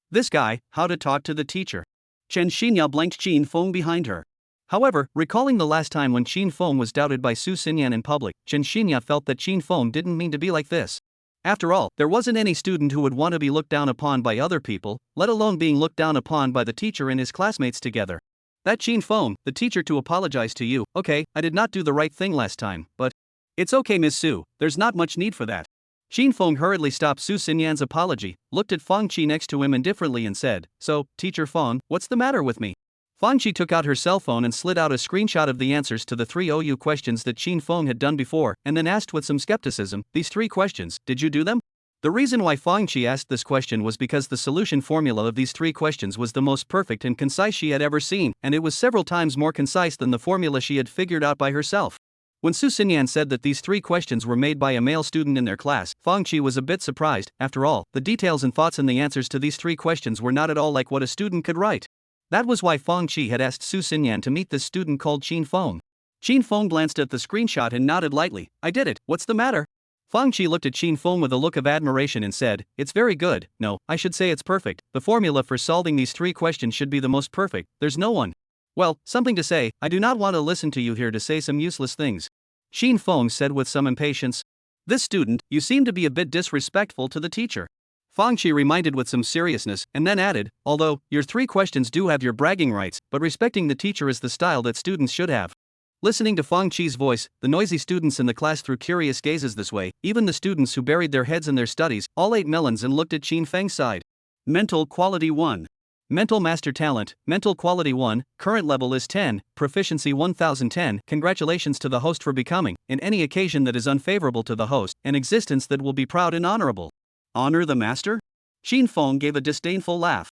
This guy, how to talk to the teacher. Chen Xinya blanked Qin Feng behind her. However, recalling the last time when Qin Feng was doubted by Su Xinyan in public, Chen Xinya felt that Qin Feng didn't mean to be like this. After all, there wasn't any student who would want to be looked down upon by other people, let alone being looked down upon by the teacher and his classmates together. That Qin Feng, the teacher, to apologize to you. Okay, I did not do the right thing last time, but it's okay, Miss Su, there's not much need for that. Qin Feng hurriedly stopped Su Xinyan's apology, looked at Feng Qi next to him indifferently and said, "So, Teacher Feng, what's the matter with me?" Feng Qi took out her cell phone and slid out a screenshot of the answers to the 3 OU questions that Qin Feng had done before, and then asked with some skepticism, "These 3 questions, did you do them?" The reason why Feng Qi asked this question was because the solution formula of these 3 questions was the most perfect and concise she had ever seen, and it was several times more concise than the formula she had figured out by herself. When Su Xinyan said that these 3 questions were made by a male student in their class, Feng Qi was a bit surprised. After all, the details and thoughts in the answers to these 3 questions were not at all like what a student could write. That was why Feng Qi had asked Su Xinyan to meet this student called Qin Feng. Qin Feng glanced at the screenshot and nodded lightly. "I did it, what's the matter?" Feng Qi looked at Qin Feng with a look of admiration and said, "It's very good. No, I should say it's perfect. The formula for solving these 3 questions should be the most perfect. There's no one." Well, something to say, I do not want to listen to you here to say some useless things. Xin Feng said with some impatience. This student, you seem to be a bit disrespectful to the teacher. Fang Qi reminded with some seriousness, and then added, although, your 3 questions do have your bragging rights, but respecting the teacher is the style that students should have. Listening to Fang Qi's voice, the noisy students in the class threw curious gazes this way, even the students who buried their heads in their studies, all ate melons and looked at Qin Feng's side. Mental Quality 1. Mental Master Talent, Mental Quality 1, current level is 10, proficiency 1010. Congratulations to the host for becoming, in any occasion that is unfavorable to the host, an existence that will be proud and honorable. Honor the master? Xin Feng gave a disdainful laugh.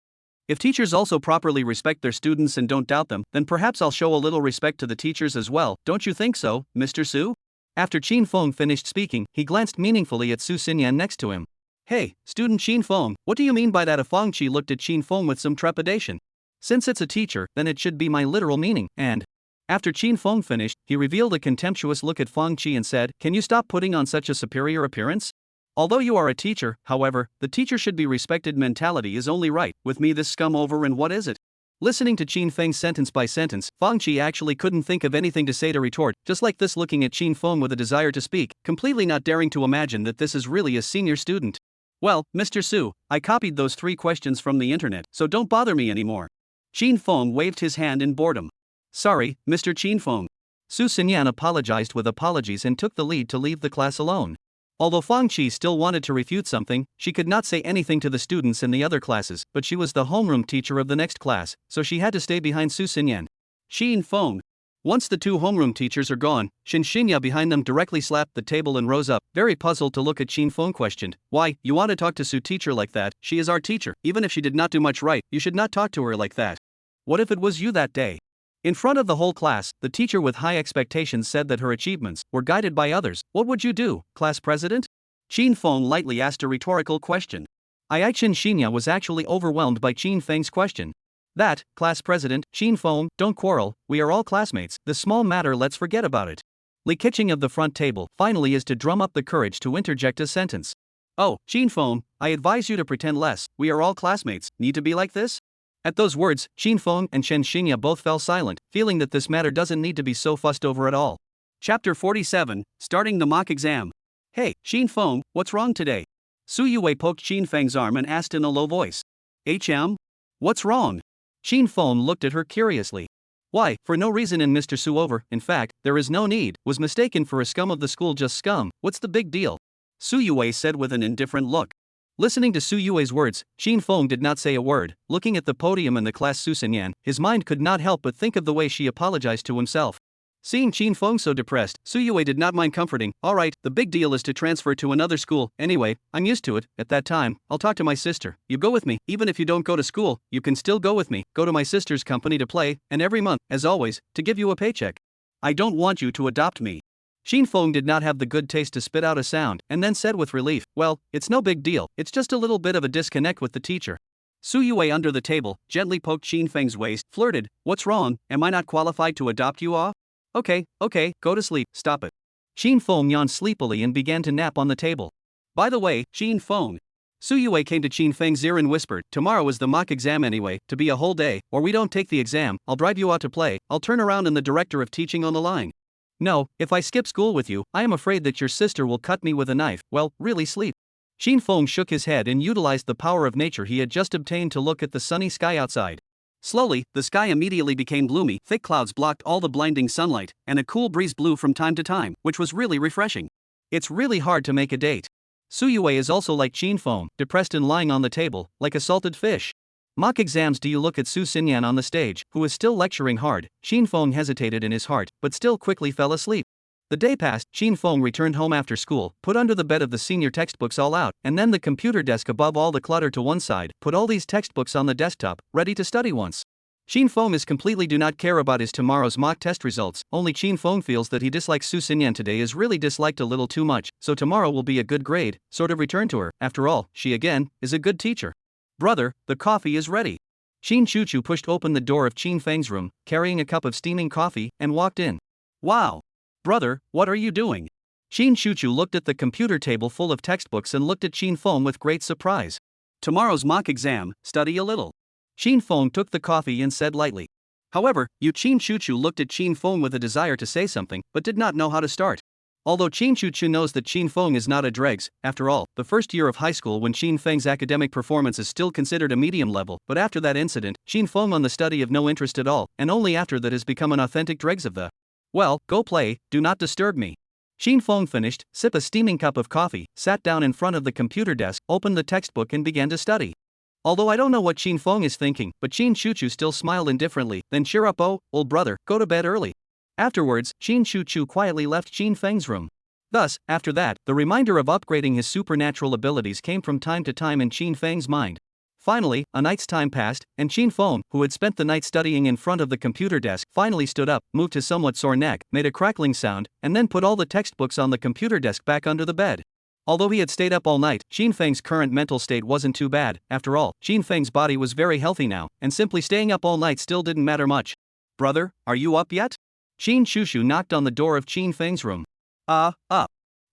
If teachers also properly respect their students and don't doubt them, then perhaps I'll show a little respect to the teachers as well, don't you think so, Mr. Su? After Qin Feng finished speaking, he glanced meaningfully at Su Xinyan next to him. Hey, student Qin Feng, what do you mean by that? Fang Qi looked at Qin Feng with some trepidation. Since it's a teacher, then it should be my literal meaning, and… After Qin Feng finished, he revealed a contemptuous look at Fang Qi and said, can you stop putting on such a superior appearance? Although you are a teacher, however, the teacher should be respected mentality is only right, with me this scum over and what is it? Listening to Qin Feng's sentence by sentence, Fang Qi actually couldn't think of anything to say to retort, just like this looking at Qin Feng with a desire to speak, completely not daring to imagine that this is really a senior student. Well, Mr. Su, I copied those 3 questions from the internet, so don't bother me anymore. Qin Feng waved his hand in boredom. Sorry, Mr. Qin Feng. Su Xinyan apologized with apologies and took the lead to leave the class alone. Although Fang Qi still wanted to refute something, she could not say anything to the students in the other classes, but she was the homeroom teacher of the next class, so she had to stay behind Su Xinyan. Xin Feng. Once the 2 homeroom teachers are gone, Xin Xinya behind them directly slapped the table and rose up, very puzzled to look at Qin Feng questioned, why, you want to talk to Su teacher like that? She is our teacher, even if she did not do much right, you should not talk to her like that. What if it was you that day? In front of the whole class, the teacher with high expectations said that her achievements were guided by others. What would you do, class president? Qin Feng lightly asked a rhetorical question. Qin Xinya was actually overwhelmed by Qin Feng's question. That, class president, Qin Feng, don't quarrel, we are all classmates, this small matter let's forget about it. Li Keqing of the front table finally is to drum up the courage to interject a sentence. Oh, Qin Feng, I advise you to pretend less, we are all classmates, need to be like this? At those words, Qin Feng and Chen Xinya both fell silent, feeling that this matter doesn't need to be so fussed over at all. Chapter 47, Starting the Mock Exam. Hey, Qin Feng, what's wrong today? Su Yue poked Qin Feng's arm and asked in a low voice. What's wrong? Qin Feng looked at her curiously. Why, for no reason in Mr. Su over, in fact, there is no need, was mistaken for a scum of the school just scum, what's the big deal? Su Yue said with an indifferent look. Listening to Su Yue's words, Qin Feng did not say a word. Looking at the podium and the class Su Xinyan, his mind could not help but think of the way she apologized to himself. Seeing Qin Feng so depressed, Su Yue did not mind comforting. Alright, the big deal is to transfer to another school, anyway, I'm used to it, at that time, I'll talk to my sister, you go with me, even if you don't go to school, you can still go with me, go to my sister's company to play, and every month, as always, to give you a paycheck. I don't want you to adopt me. Qin Feng did not have the good taste to spit out a sound, and then said with relief, well, it's no big deal, it's just a little bit of a disconnect with the teacher. Su Yue under the table, gently poked Qin Feng's waist, flirted, what's wrong, am I not qualified to adopt you all? Okay, go to sleep, stop it. Qin Feng yawned sleepily and began to nap on the table. By the way, Qin Feng. Su Yue came to Qin Feng's ear and whispered, tomorrow is the mock exam anyway, to be a whole day, or we don't take the exam, I'll drive you out to play, I'll turn around and the director of teaching on the line. No, if I skip school with you, I am afraid that your sister will cut me with a knife, well, really sleep. Qin Feng shook his head and utilized the power of nature he had just obtained to look at the sunny sky outside. Slowly, the sky immediately became gloomy, thick clouds blocked all the blinding sunlight, and a cool breeze blew from time to time, which was really refreshing. It's really hard to make a date. Su Yue is also like Qin Feng, depressed and lying on the table, like a salted fish. Mock exams. Do you look at Su Xinyan on the stage, who is still lecturing hard? Qin Feng hesitated in his heart, but still quickly fell asleep. The day passed, Qin Feng returned home after school, put under the bed of the senior textbooks all out, and then the computer desk above all the clutter to one side, put all these textbooks on the desktop, ready to study once. Qin Feng is completely do not care about his tomorrow's mock test results, only Qin Feng feels that he dislikes Su Xinyan today is really disliked a little too much, so tomorrow will be a good grade, sort of return to her, after all, she again, is a good teacher. Brother, the coffee is ready. Qin Chuchu pushed open the door of Qin Feng's room, carrying a cup of steaming coffee, and walked in. Wow! Brother, what are you doing? Qin Chuchu looked at the computer table full of textbooks and looked at Qin Feng with great surprise. Tomorrow's mock exam, study a little. Qin Feng took the coffee and said lightly. However, Yu Qin Chuchu looked at Qin Feng with a desire to say something, but did not know how to start. Although Qin Chuchu knows that Qin Feng is not a dregs, after all, the first year of high school when Qin Feng's academic performance is still considered a medium level, but after that incident, Qin Feng on the study of no interest at all, and only after that has become an authentic dregs of the. Well, go play, do not disturb me. Qin Feng finished, sipped a steaming cup of coffee, sat down in front of the computer desk, opened the textbook and began to study. Although I don't know what Qin Feng is thinking, but Qin Chuchu still smiled indifferently, then cheer up old brother, go to bed early. Afterwards, Qin Chuchu quietly left Qin Feng's room. Thus, after that, the reminder of upgrading his supernatural abilities came from time to time in Qin Feng's mind. Finally, a night's time passed, and Qin Feng, who had spent the night studying in front of the computer desk, finally stood up, moved his somewhat sore neck, made a crackling sound, and then put all the textbooks on the computer desk back under the bed. Although he had stayed up all night, Qin Feng's current mental state wasn't too bad. After all, Qin Feng's body was very healthy now, and simply staying up all night still didn't matter much. Brother, are you up yet? Qin Shushu knocked on the door of Qin Feng's room. Up.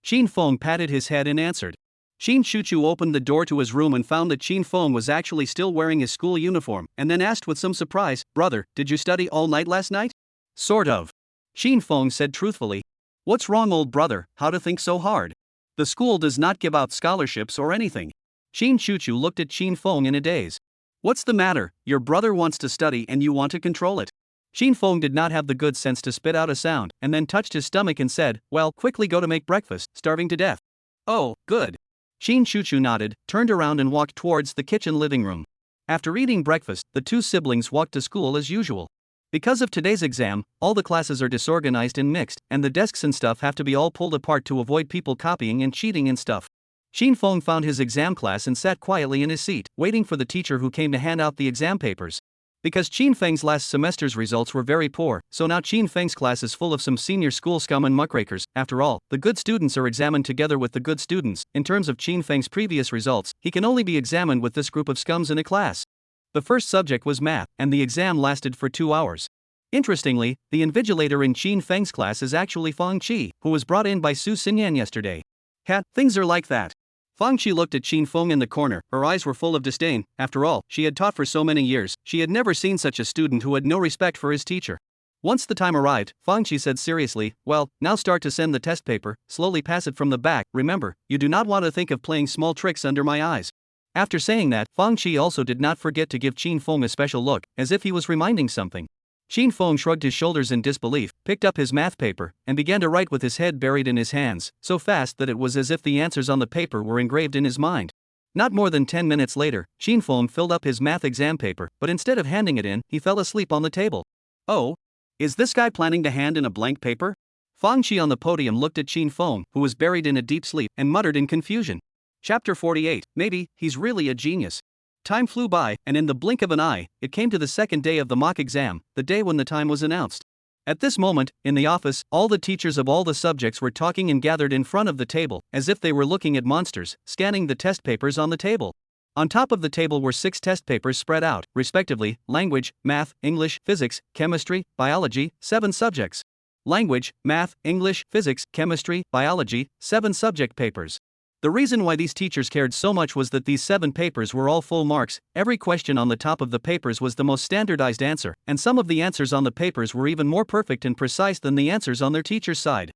Qin Feng patted his head and answered. Qin Shuchu opened the door to his room and found that Qin Feng was actually still wearing his school uniform, and then asked with some surprise, Brother, did you study all night last night? Sort of. Qin Feng said truthfully. What's wrong, old brother, how to think so hard? The school does not give out scholarships or anything. Qin Shuchu looked at Qin Feng in a daze. What's the matter? Your brother wants to study and you want to control it. Qin Feng did not have the good sense to spit out a sound, and then touched his stomach and said, Well, quickly go to make breakfast, starving to death. Oh, good. Qin Shuchu nodded, turned around and walked towards the kitchen living room. After eating breakfast, the two siblings walked to school as usual. Because of today's exam, all the classes are disorganized and mixed, and the desks and stuff have to be all pulled apart to avoid people copying and cheating and stuff. Qin Feng found his exam class and sat quietly in his seat, waiting for the teacher who came to hand out the exam papers. Because Qin Feng's last semester's results were very poor, so now Qin Feng's class is full of some senior school scum and muckrakers. After all, the good students are examined together with the good students. In terms of Qin Feng's previous results, he can only be examined with this group of scums in a class. The first subject was math, and the exam lasted for 2 hours. Interestingly, the invigilator in Qin Feng's class is actually Fang Qi, who was brought in by Su Xinyan yesterday. Things are like that. Fang Qi looked at Qin Feng in the corner, her eyes were full of disdain. After all, she had taught for so many years, she had never seen such a student who had no respect for his teacher. Once the time arrived, Fang Qi said seriously, Well, now start to send the test paper, slowly pass it from the back, remember, you do not want to think of playing small tricks under my eyes. After saying that, Fang Qi also did not forget to give Qin Feng a special look, as if he was reminding something. Qin Feng shrugged his shoulders in disbelief, picked up his math paper, and began to write with his head buried in his hands, so fast that it was as if the answers on the paper were engraved in his mind. Not more than 10 minutes later, Qin Feng filled up his math exam paper, but instead of handing it in, he fell asleep on the table. Oh? Is this guy planning to hand in a blank paper? Fang Qi on the podium looked at Qin Feng, who was buried in a deep sleep, and muttered in confusion. Chapter 48, maybe, he's really a genius. Time flew by, and in the blink of an eye, it came to the second day of the mock exam, the day when the time was announced. At this moment, in the office, all the teachers of all the subjects were talking and gathered in front of the table, as if they were looking at monsters, scanning the test papers on the table. On top of the table were 6 test papers spread out, respectively, language, math, English, physics, chemistry, biology, 7 subjects. Language, math, English, physics, chemistry, biology, 7 subject papers. The reason why these teachers cared so much was that these 7 papers were all full marks. Every question on the top of the papers was the most standardized answer, and some of the answers on the papers were even more perfect and precise than the answers on their teacher's side.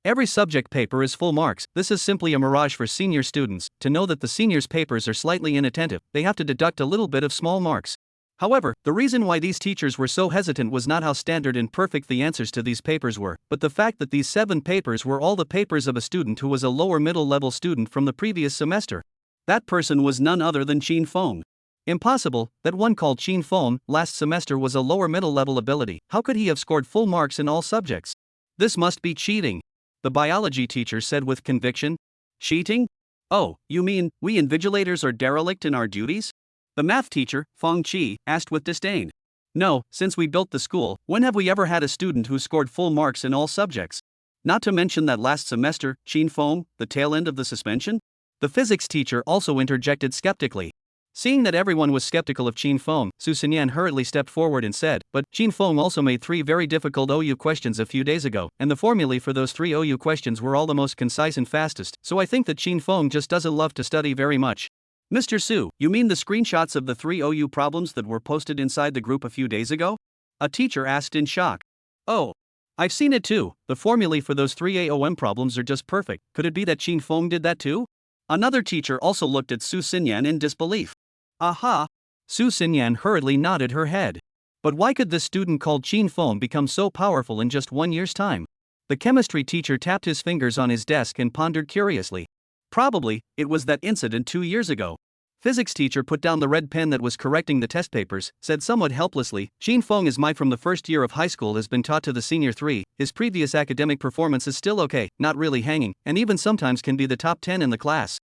Every subject paper is full marks. This is simply a mirage for senior students. To know that the seniors' papers are slightly inattentive, they have to deduct a little bit of small marks. However, the reason why these teachers were so hesitant was not how standard and perfect the answers to these papers were, but the fact that these 7 papers were all the papers of a student who was a lower middle level student from the previous semester. That person was none other than Qin Feng. Impossible, that one called Qin Feng last semester was a lower middle level ability. How could he have scored full marks in all subjects? This must be cheating. The biology teacher said with conviction. Cheating? Oh, you mean, we invigilators are derelict in our duties? The math teacher, Fang Qi, asked with disdain. No, since we built the school, when have we ever had a student who scored full marks in all subjects? Not to mention that last semester, Qin Feng, the tail end of the suspension? The physics teacher also interjected skeptically. Seeing that everyone was skeptical of Qin Feng, Su Xinyan hurriedly stepped forward and said, But Qin Feng also made 3 very difficult OU questions a few days ago, and the formulae for those 3 OU questions were all the most concise and fastest, so I think that Qin Feng just doesn't love to study very much. Mr. Su, you mean the screenshots of the 3 OU problems that were posted inside the group a few days ago? A teacher asked in shock. Oh, I've seen it too. The formulae for those three AOM problems are just perfect. Could it be that Qin Feng did that too? Another teacher also looked at Su Xinyan in disbelief. Aha! Su Xinyan hurriedly nodded her head. But why could this student called Qin Feng become so powerful in just 1 year's time? The chemistry teacher tapped his fingers on his desk and pondered curiously. Probably, it was that incident 2 years ago. Physics teacher put down the red pen that was correcting the test papers, said somewhat helplessly, Qin Feng is my from the first year of high school has been taught to the senior 3, his previous academic performance is still okay, not really hanging, and even sometimes can be the top 10 in the class.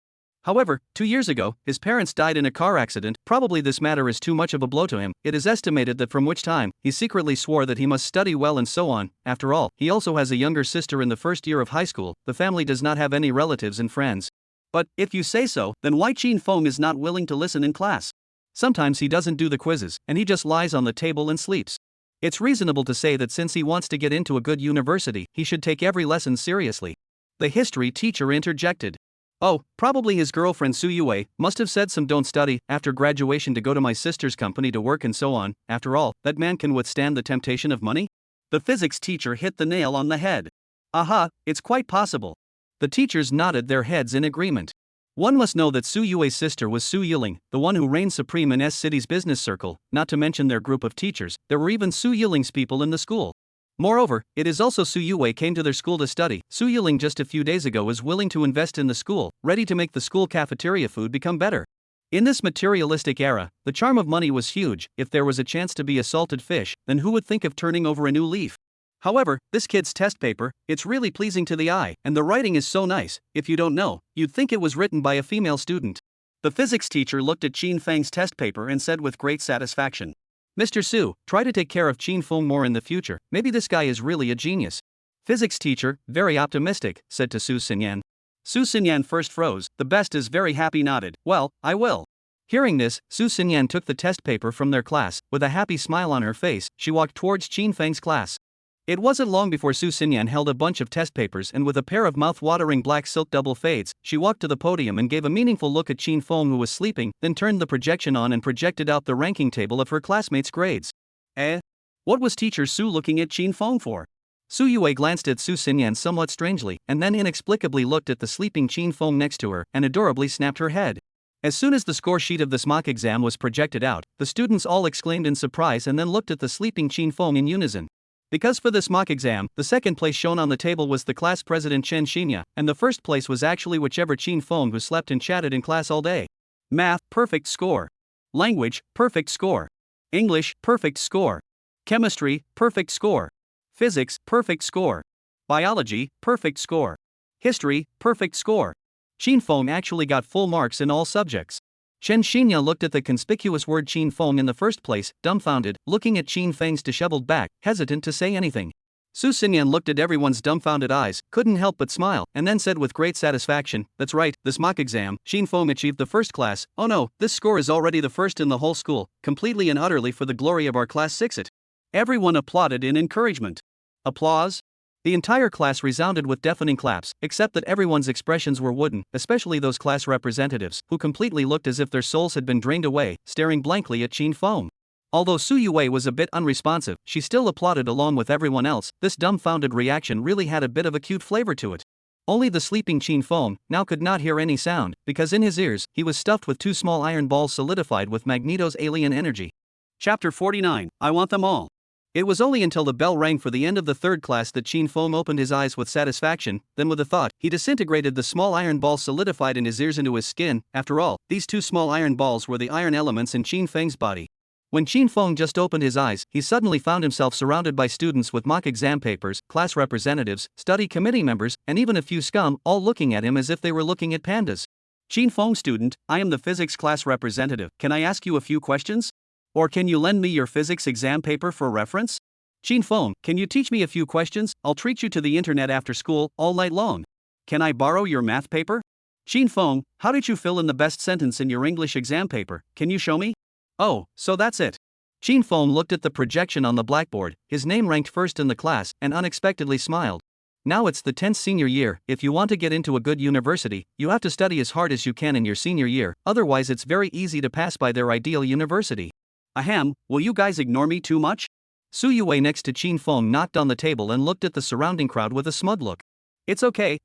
However, 2 years ago, his parents died in a car accident. Probably this matter is too much of a blow to him. It is estimated that from which time, he secretly swore that he must study well and so on. After all, he also has a younger sister in the first year of high school. The family does not have any relatives and friends. But, if you say so, then why Qin Feng is not willing to listen in class? Sometimes he doesn't do the quizzes, and he just lies on the table and sleeps. It's reasonable to say that since he wants to get into a good university, he should take every lesson seriously. The history teacher interjected. Oh, probably his girlfriend Su Yue must have said some don't study after graduation to go to my sister's company to work and so on. After all, that man can withstand the temptation of money? The physics teacher hit the nail on the head. Aha, it's quite possible. The teachers nodded their heads in agreement. One must know that Su Yue's sister was Su Yiling, the one who reigned supreme in S-City's business circle, not to mention their group of teachers. There were even Su Yiling's people in the school. Moreover, it is also Su Yue came to their school to study. Su Yiling just a few days ago was willing to invest in the school, ready to make the school cafeteria food become better. In this materialistic era, the charm of money was huge. If there was a chance to be a salted fish, then who would think of turning over a new leaf? However, this kid's test paper, it's really pleasing to the eye, and the writing is so nice. If you don't know, you'd think it was written by a female student. The physics teacher looked at Qin Feng's test paper and said with great satisfaction, Mr. Su, try to take care of Qin Feng more in the future. Maybe this guy is really a genius. Physics teacher, very optimistic, said to Su Xinyan. Su Xinyan first froze. The best is very happy nodded. Well, I will. Hearing this, Su Xinyan took the test paper from their class. With a happy smile on her face, she walked towards Qin Feng's class. It wasn't long before Su Xinyan held a bunch of test papers and with a pair of mouth-watering black silk double fades, she walked to the podium and gave a meaningful look at Qin Feng who was sleeping, then turned the projection on and projected out the ranking table of her classmates' grades. What was teacher Su looking at Qin Feng for? Su Yue glanced at Su Xinyan somewhat strangely, and then inexplicably looked at the sleeping Qin Feng next to her, and adorably snapped her head. As soon as the score sheet of this mock exam was projected out, the students all exclaimed in surprise and then looked at the sleeping Qin Feng in unison. Because for this mock exam, the second place shown on the table was the class president Chen Xinya, and the first place was actually whichever Qin Feng who slept and chatted in class all day. Math, perfect score. Language, perfect score. English, perfect score. Chemistry, perfect score. Physics, perfect score. Biology, perfect score. History, perfect score. Qin Feng actually got full marks in all subjects. Chen Xinya looked at the conspicuous word Qin Feng in the first place, dumbfounded, looking at Qin Feng's disheveled back, hesitant to say anything. Su Xinyan looked at everyone's dumbfounded eyes, couldn't help but smile, and then said with great satisfaction, That's right, this mock exam, Qin Feng achieved the first class. Oh no, this score is already the first in the whole school, completely and utterly for the glory of our class 6it. Everyone applauded in encouragement. Applause? The entire class resounded with deafening claps, except that everyone's expressions were wooden, especially those class representatives, who completely looked as if their souls had been drained away, staring blankly at Qin Feng. Although Su Yue was a bit unresponsive, she still applauded along with everyone else. This dumbfounded reaction really had a bit of a cute flavor to it. Only the sleeping Qin Feng now could not hear any sound, because in his ears, he was stuffed with 2 small iron balls solidified with Magneto's alien energy. Chapter 49, I Want Them All. It was only until the bell rang for the end of the third class that Qin Feng opened his eyes with satisfaction, then with a thought, he disintegrated the small iron balls solidified in his ears into his skin. After all, these 2 small iron balls were the iron elements in Qin Feng's body. When Qin Feng just opened his eyes, he suddenly found himself surrounded by students with mock exam papers, class representatives, study committee members, and even a few scum, all looking at him as if they were looking at pandas. Qin Feng student, I am the physics class representative. Can I ask you a few questions? Or can you lend me your physics exam paper for reference? Qin Feng, can you teach me a few questions? I'll treat you to the internet after school, all night long. Can I borrow your math paper? Qin Feng, how did you fill in the best sentence in your English exam paper? Can you show me? Oh, so that's it. Qin Feng looked at the projection on the blackboard, his name ranked first in the class, and unexpectedly smiled. Now it's the 10th senior year. If you want to get into a good university, you have to study as hard as you can in your senior year, otherwise it's very easy to pass by their ideal university. Ahem, will you guys ignore me too much? Su Yue next to Qin Feng knocked on the table and looked at the surrounding crowd with a smug look. It's okay,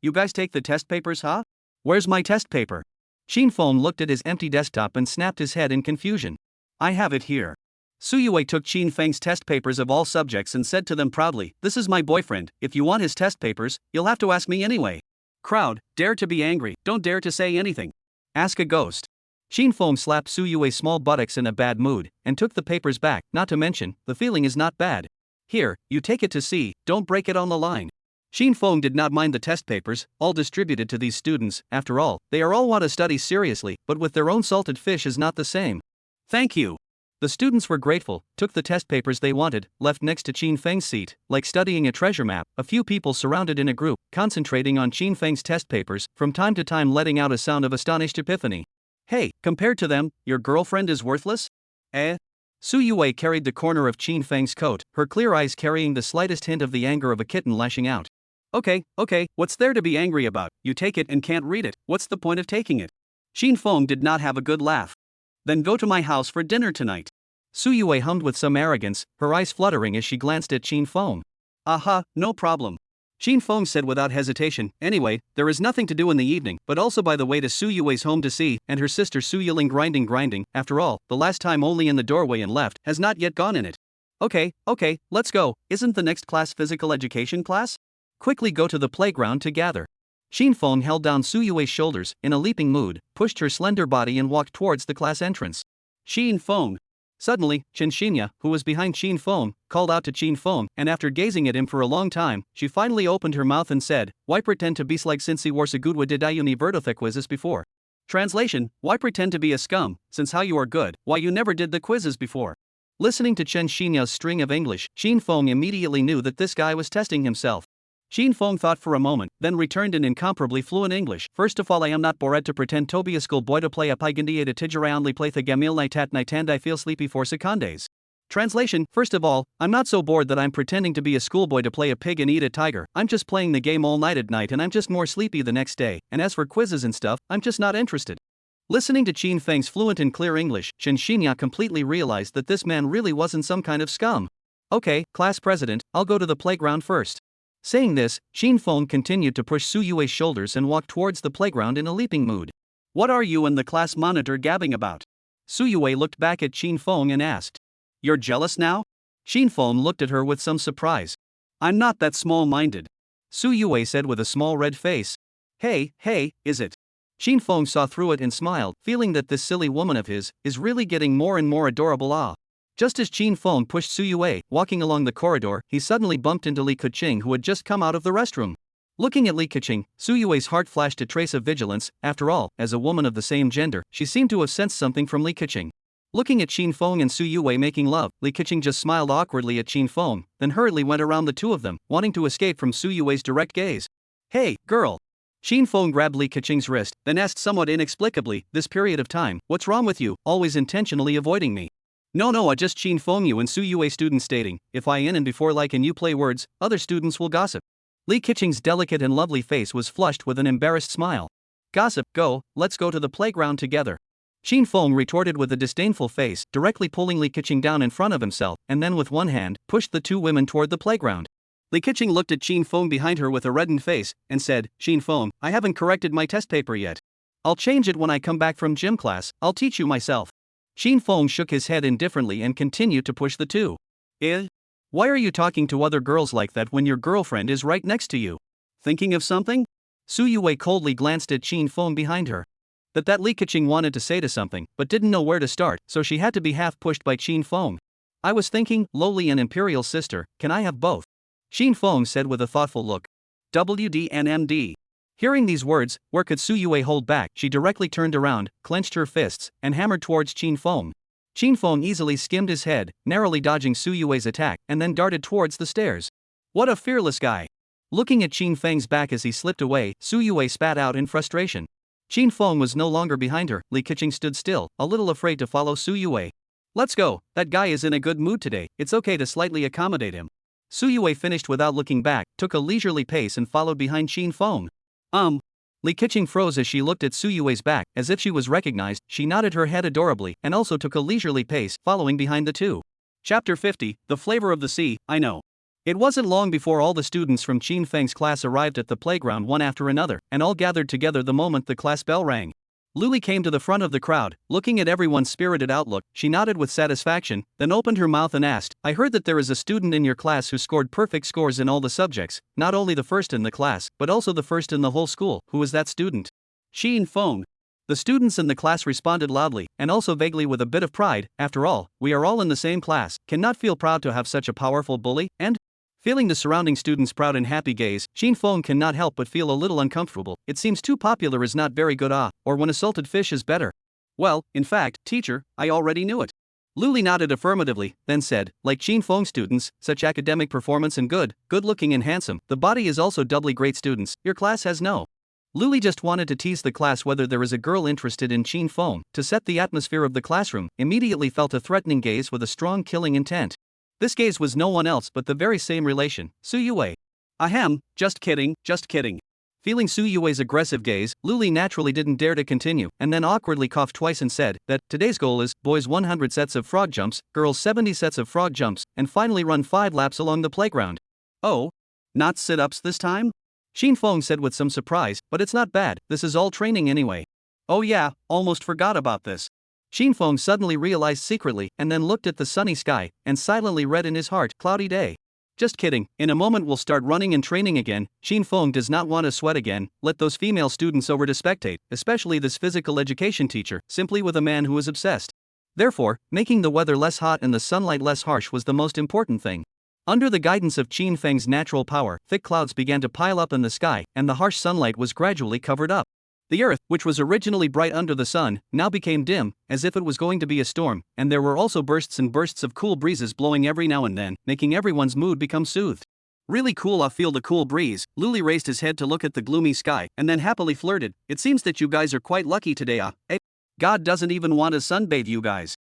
you guys take the test papers, huh? Where's my test paper? Qin Feng looked at his empty desktop and snapped his head in confusion. I have it here. Su Yue took Qin Feng's test papers of all subjects and said to them proudly, this is my boyfriend, if you want his test papers, you'll have to ask me anyway. Crowd, dare to be angry, don't dare to say anything. Ask a ghost. Qin Feng slapped Su Yue's small buttocks in a bad mood, and took the papers back, not to mention, the feeling is not bad. Here, you take it to see, don't break it on the line. Qin Feng did not mind the test papers, all distributed to these students, after all, they are all want to study seriously, but with their own salted fish is not the same. Thank you. The students were grateful, took the test papers they wanted, left next to Qin Feng's seat, like studying a treasure map, a few people surrounded in a group, concentrating on Qin Feng's test papers, from time to time letting out a sound of astonished epiphany. Hey, compared to them, your girlfriend is worthless? Eh? Su Yue carried the corner of Qin Feng's coat, her clear eyes carrying the slightest hint of the anger of a kitten lashing out. Okay, what's there to be angry about? You take it and can't read it, what's the point of taking it? Qin Feng did not have a good laugh. Then go to my house for dinner tonight. Su Yue hummed with some arrogance, her eyes fluttering as she glanced at Qin Feng. Aha, no problem. Qin Feng said without hesitation, anyway, there is nothing to do in the evening, but also by the way to Su Yue's home to see, and her sister Su Yiling grinding, after all, the last time only in the doorway and left, has not yet gone in it. Okay, let's go, isn't the next class physical education class? Quickly go to the playground to gather. Qin Feng held down Su Yue's shoulders, in a leaping mood, pushed her slender body and walked towards the class entrance. Qin Feng. Suddenly, Chen Xinya, who was behind Qin Feng, called out to Qin Feng, and after gazing at him for a long time, she finally opened her mouth and said, why pretend to be like since he were so good did I verto the quizzes before? Translation, why pretend to be a scum, since how you are good, why you never did the quizzes before? Listening to Chen Xinya's string of English, Qin Feng immediately knew that this guy was testing himself. Qin Feng thought for a moment, then returned in incomparably fluent English. First of all, I am not bored to pretend to be a schoolboy to play a pigandi to tijaray only play the gamil night and I feel sleepy for secondes. Translation, first of all, I'm not so bored that I'm pretending to be a schoolboy to play a pig and eat a tiger, I'm just playing the game all night at night and I'm just more sleepy the next day, and as for quizzes and stuff, I'm just not interested. Listening to Qin Feng's fluent and clear English, Chen Xinya completely realized that this man really wasn't some kind of scum. Okay, class president, I'll go to the playground first. Saying this, Qin Feng continued to push Su Yue's shoulders and walked towards the playground in a leaping mood. What are you and the class monitor gabbing about? Su Yue looked back at Qin Feng and asked. You're jealous now? Qin Feng looked at her with some surprise. I'm not that small-minded. Su Yue said with a small red face. Hey, is it? Qin Feng saw through it and smiled, feeling that this silly woman of his is really getting more and more adorable. Just as Qin Feng pushed Su Yue, walking along the corridor, he suddenly bumped into Li Keqing, who had just come out of the restroom. Looking at Li Keqing, Su Yue's heart flashed a trace of vigilance. After all, as a woman of the same gender, she seemed to have sensed something from Li Keqing. Looking at Qin Feng and Su Yue making love, Li Keqing just smiled awkwardly at Qin Feng, then hurriedly went around the two of them, wanting to escape from Su Yue's direct gaze. Hey, girl! Qin Feng grabbed Li Keqing's wrist, then asked somewhat inexplicably, this period of time, what's wrong with you, always intentionally avoiding me? No, I just Qin Feng you and Su Yue students stating, if I in and before like and you play words, other students will gossip. Li Keqing's delicate and lovely face was flushed with an embarrassed smile. Gossip, go, let's go to the playground together. Qin Feng retorted with a disdainful face, directly pulling Li Keqing down in front of himself, and then with one hand, pushed the two women toward the playground. Li Keqing looked at Qin Feng behind her with a reddened face, and said, Qin Feng, I haven't corrected my test paper yet. I'll change it when I come back from gym class, I'll teach you myself. Qin Feng shook his head indifferently and continued to push the two. Why are you talking to other girls like that when your girlfriend is right next to you? Thinking of something? Su Yue coldly glanced at Qin Feng behind her. That Li Keqing wanted to say to something, but didn't know where to start, so she had to be half pushed by Qin Feng. I was thinking, lowly and imperial sister, can I have both? Qin Feng said with a thoughtful look. WDNMD. Hearing these words, where could Su Yue hold back? She directly turned around, clenched her fists, and hammered towards Qin Feng. Qin Feng easily skimmed his head, narrowly dodging Su Yue's attack, and then darted towards the stairs. What a fearless guy! Looking at Qin Feng's back as he slipped away, Su Yue spat out in frustration. Qin Feng was no longer behind her. Li Keqing stood still, a little afraid to follow Su Yue. Let's go, that guy is in a good mood today, it's okay to slightly accommodate him. Su Yue finished without looking back, took a leisurely pace and followed behind Qin Feng. Li Keqing froze as she looked at Su Yue's back, as if she was recognized. She nodded her head adorably, and also took a leisurely pace, following behind the two. Chapter 50, The Flavor of the Sea, I Know. It wasn't long before all the students from Qin Feng's class arrived at the playground one after another, and all gathered together the moment the class bell rang. Luli came to the front of the crowd, looking at everyone's spirited outlook. She nodded with satisfaction, then opened her mouth and asked, I heard that there is a student in your class who scored perfect scores in all the subjects, not only the first in the class, but also the first in the whole school. Who is that student? Qin Feng. The students in the class responded loudly, and also vaguely with a bit of pride. After all, we are all in the same class, cannot feel proud to have such a powerful bully, and? Feeling the surrounding students' proud and happy gaze, Qin Feng cannot help but feel a little uncomfortable. It seems too popular is not very good or when a salted fish is better. Well, in fact, teacher, I already knew it. Luli nodded affirmatively, then said, like Qin Feng students, such academic performance and good-looking and handsome, the body is also doubly great students, your class has no. Luli just wanted to tease the class whether there is a girl interested in Qin Feng, to set the atmosphere of the classroom, immediately felt a threatening gaze with a strong killing intent. This gaze was no one else but the very same relation, Su Yue. Ahem, just kidding, just kidding. Feeling Su Yue's aggressive gaze, Luli naturally didn't dare to continue, and then awkwardly coughed twice and said that today's goal is boys 100 sets of frog jumps, girls 70 sets of frog jumps, and finally run 5 laps along the playground. Oh? Not sit-ups this time? Qin Feng said with some surprise, but it's not bad, this is all training anyway. Oh yeah, almost forgot about this. Qin Feng suddenly realized secretly, and then looked at the sunny sky, and silently read in his heart, cloudy day. Just kidding, in a moment we'll start running and training again. Qin Feng does not want to sweat again, let those female students over to spectate, especially this physical education teacher, simply with a man who is obsessed. Therefore, making the weather less hot and the sunlight less harsh was the most important thing. Under the guidance of Qin Feng's natural power, thick clouds began to pile up in the sky, and the harsh sunlight was gradually covered up. The earth, which was originally bright under the sun, now became dim, as if it was going to be a storm, and there were also bursts and bursts of cool breezes blowing every now and then, making everyone's mood become soothed. Really cool, I feel the cool breeze. Luli raised his head to look at the gloomy sky, and then happily flirted, it seems that you guys are quite lucky today, eh? God doesn't even want to sunbathe you guys.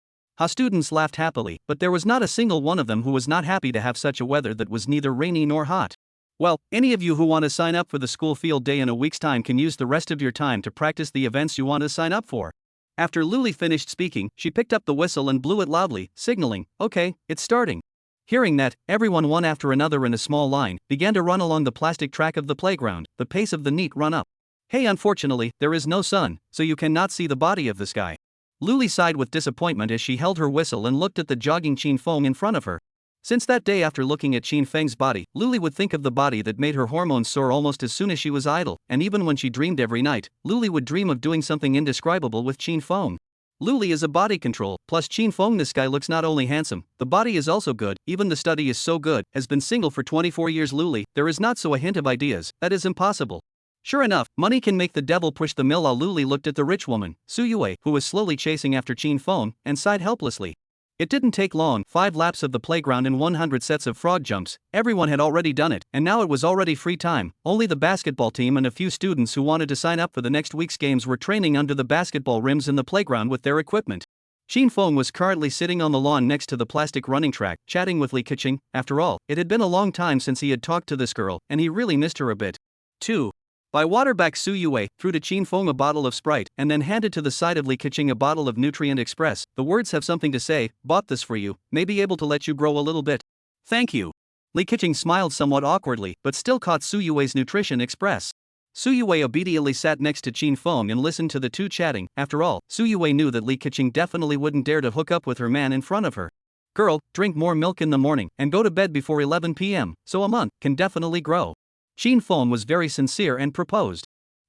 Students laughed happily, but there was not a single one of them who was not happy to have such a weather that was neither rainy nor hot. Well, any of you who want to sign up for the school field day in a week's time can use the rest of your time to practice the events you want to sign up for. After Luli finished speaking, she picked up the whistle and blew it loudly, signaling, okay, it's starting. Hearing that, everyone one after another in a small line began to run along the plastic track of the playground, the pace of the neat run up. Hey, unfortunately, there is no sun, so you cannot see the body of this guy. Luli sighed with disappointment as she held her whistle and looked at the jogging Qin Feng in front of her. Since that day after looking at Qin Feng's body, Luli would think of the body that made her hormones soar almost as soon as she was idle, and even when she dreamed every night, Luli would dream of doing something indescribable with Qin Feng. Luli is a body control, plus Qin Feng. This guy looks not only handsome, the body is also good, even the study is so good, has been single for 24 years. Luli, there is not so a hint of ideas, that is impossible. Sure enough, money can make the devil push the mill. Luli looked at the rich woman, Su Yue, who was slowly chasing after Qin Feng, and sighed helplessly. It didn't take long, 5 laps of the playground and 100 sets of frog jumps, everyone had already done it, and now it was already free time. Only the basketball team and a few students who wanted to sign up for the next week's games were training under the basketball rims in the playground with their equipment. Qin Feng was currently sitting on the lawn next to the plastic running track, chatting with Li Keqing. After all, it had been a long time since he had talked to this girl, and he really missed her a bit. 2. By waterback Su Yue threw to Qin Feng a bottle of Sprite and then handed to the side of Li Keqing a bottle of Nutrient Express. The words have something to say, bought this for you, may be able to let you grow a little bit. Thank you. Li Keqing smiled somewhat awkwardly, but still caught Su Yue's Nutrition Express. Su Yue obediently sat next to Qin Feng and listened to the two chatting. After all, Su Yue knew that Li Keqing definitely wouldn't dare to hook up with her man in front of her. Girl, drink more milk in the morning and go to bed before 11 p.m., so a month can definitely grow. Qin Feng was very sincere and proposed.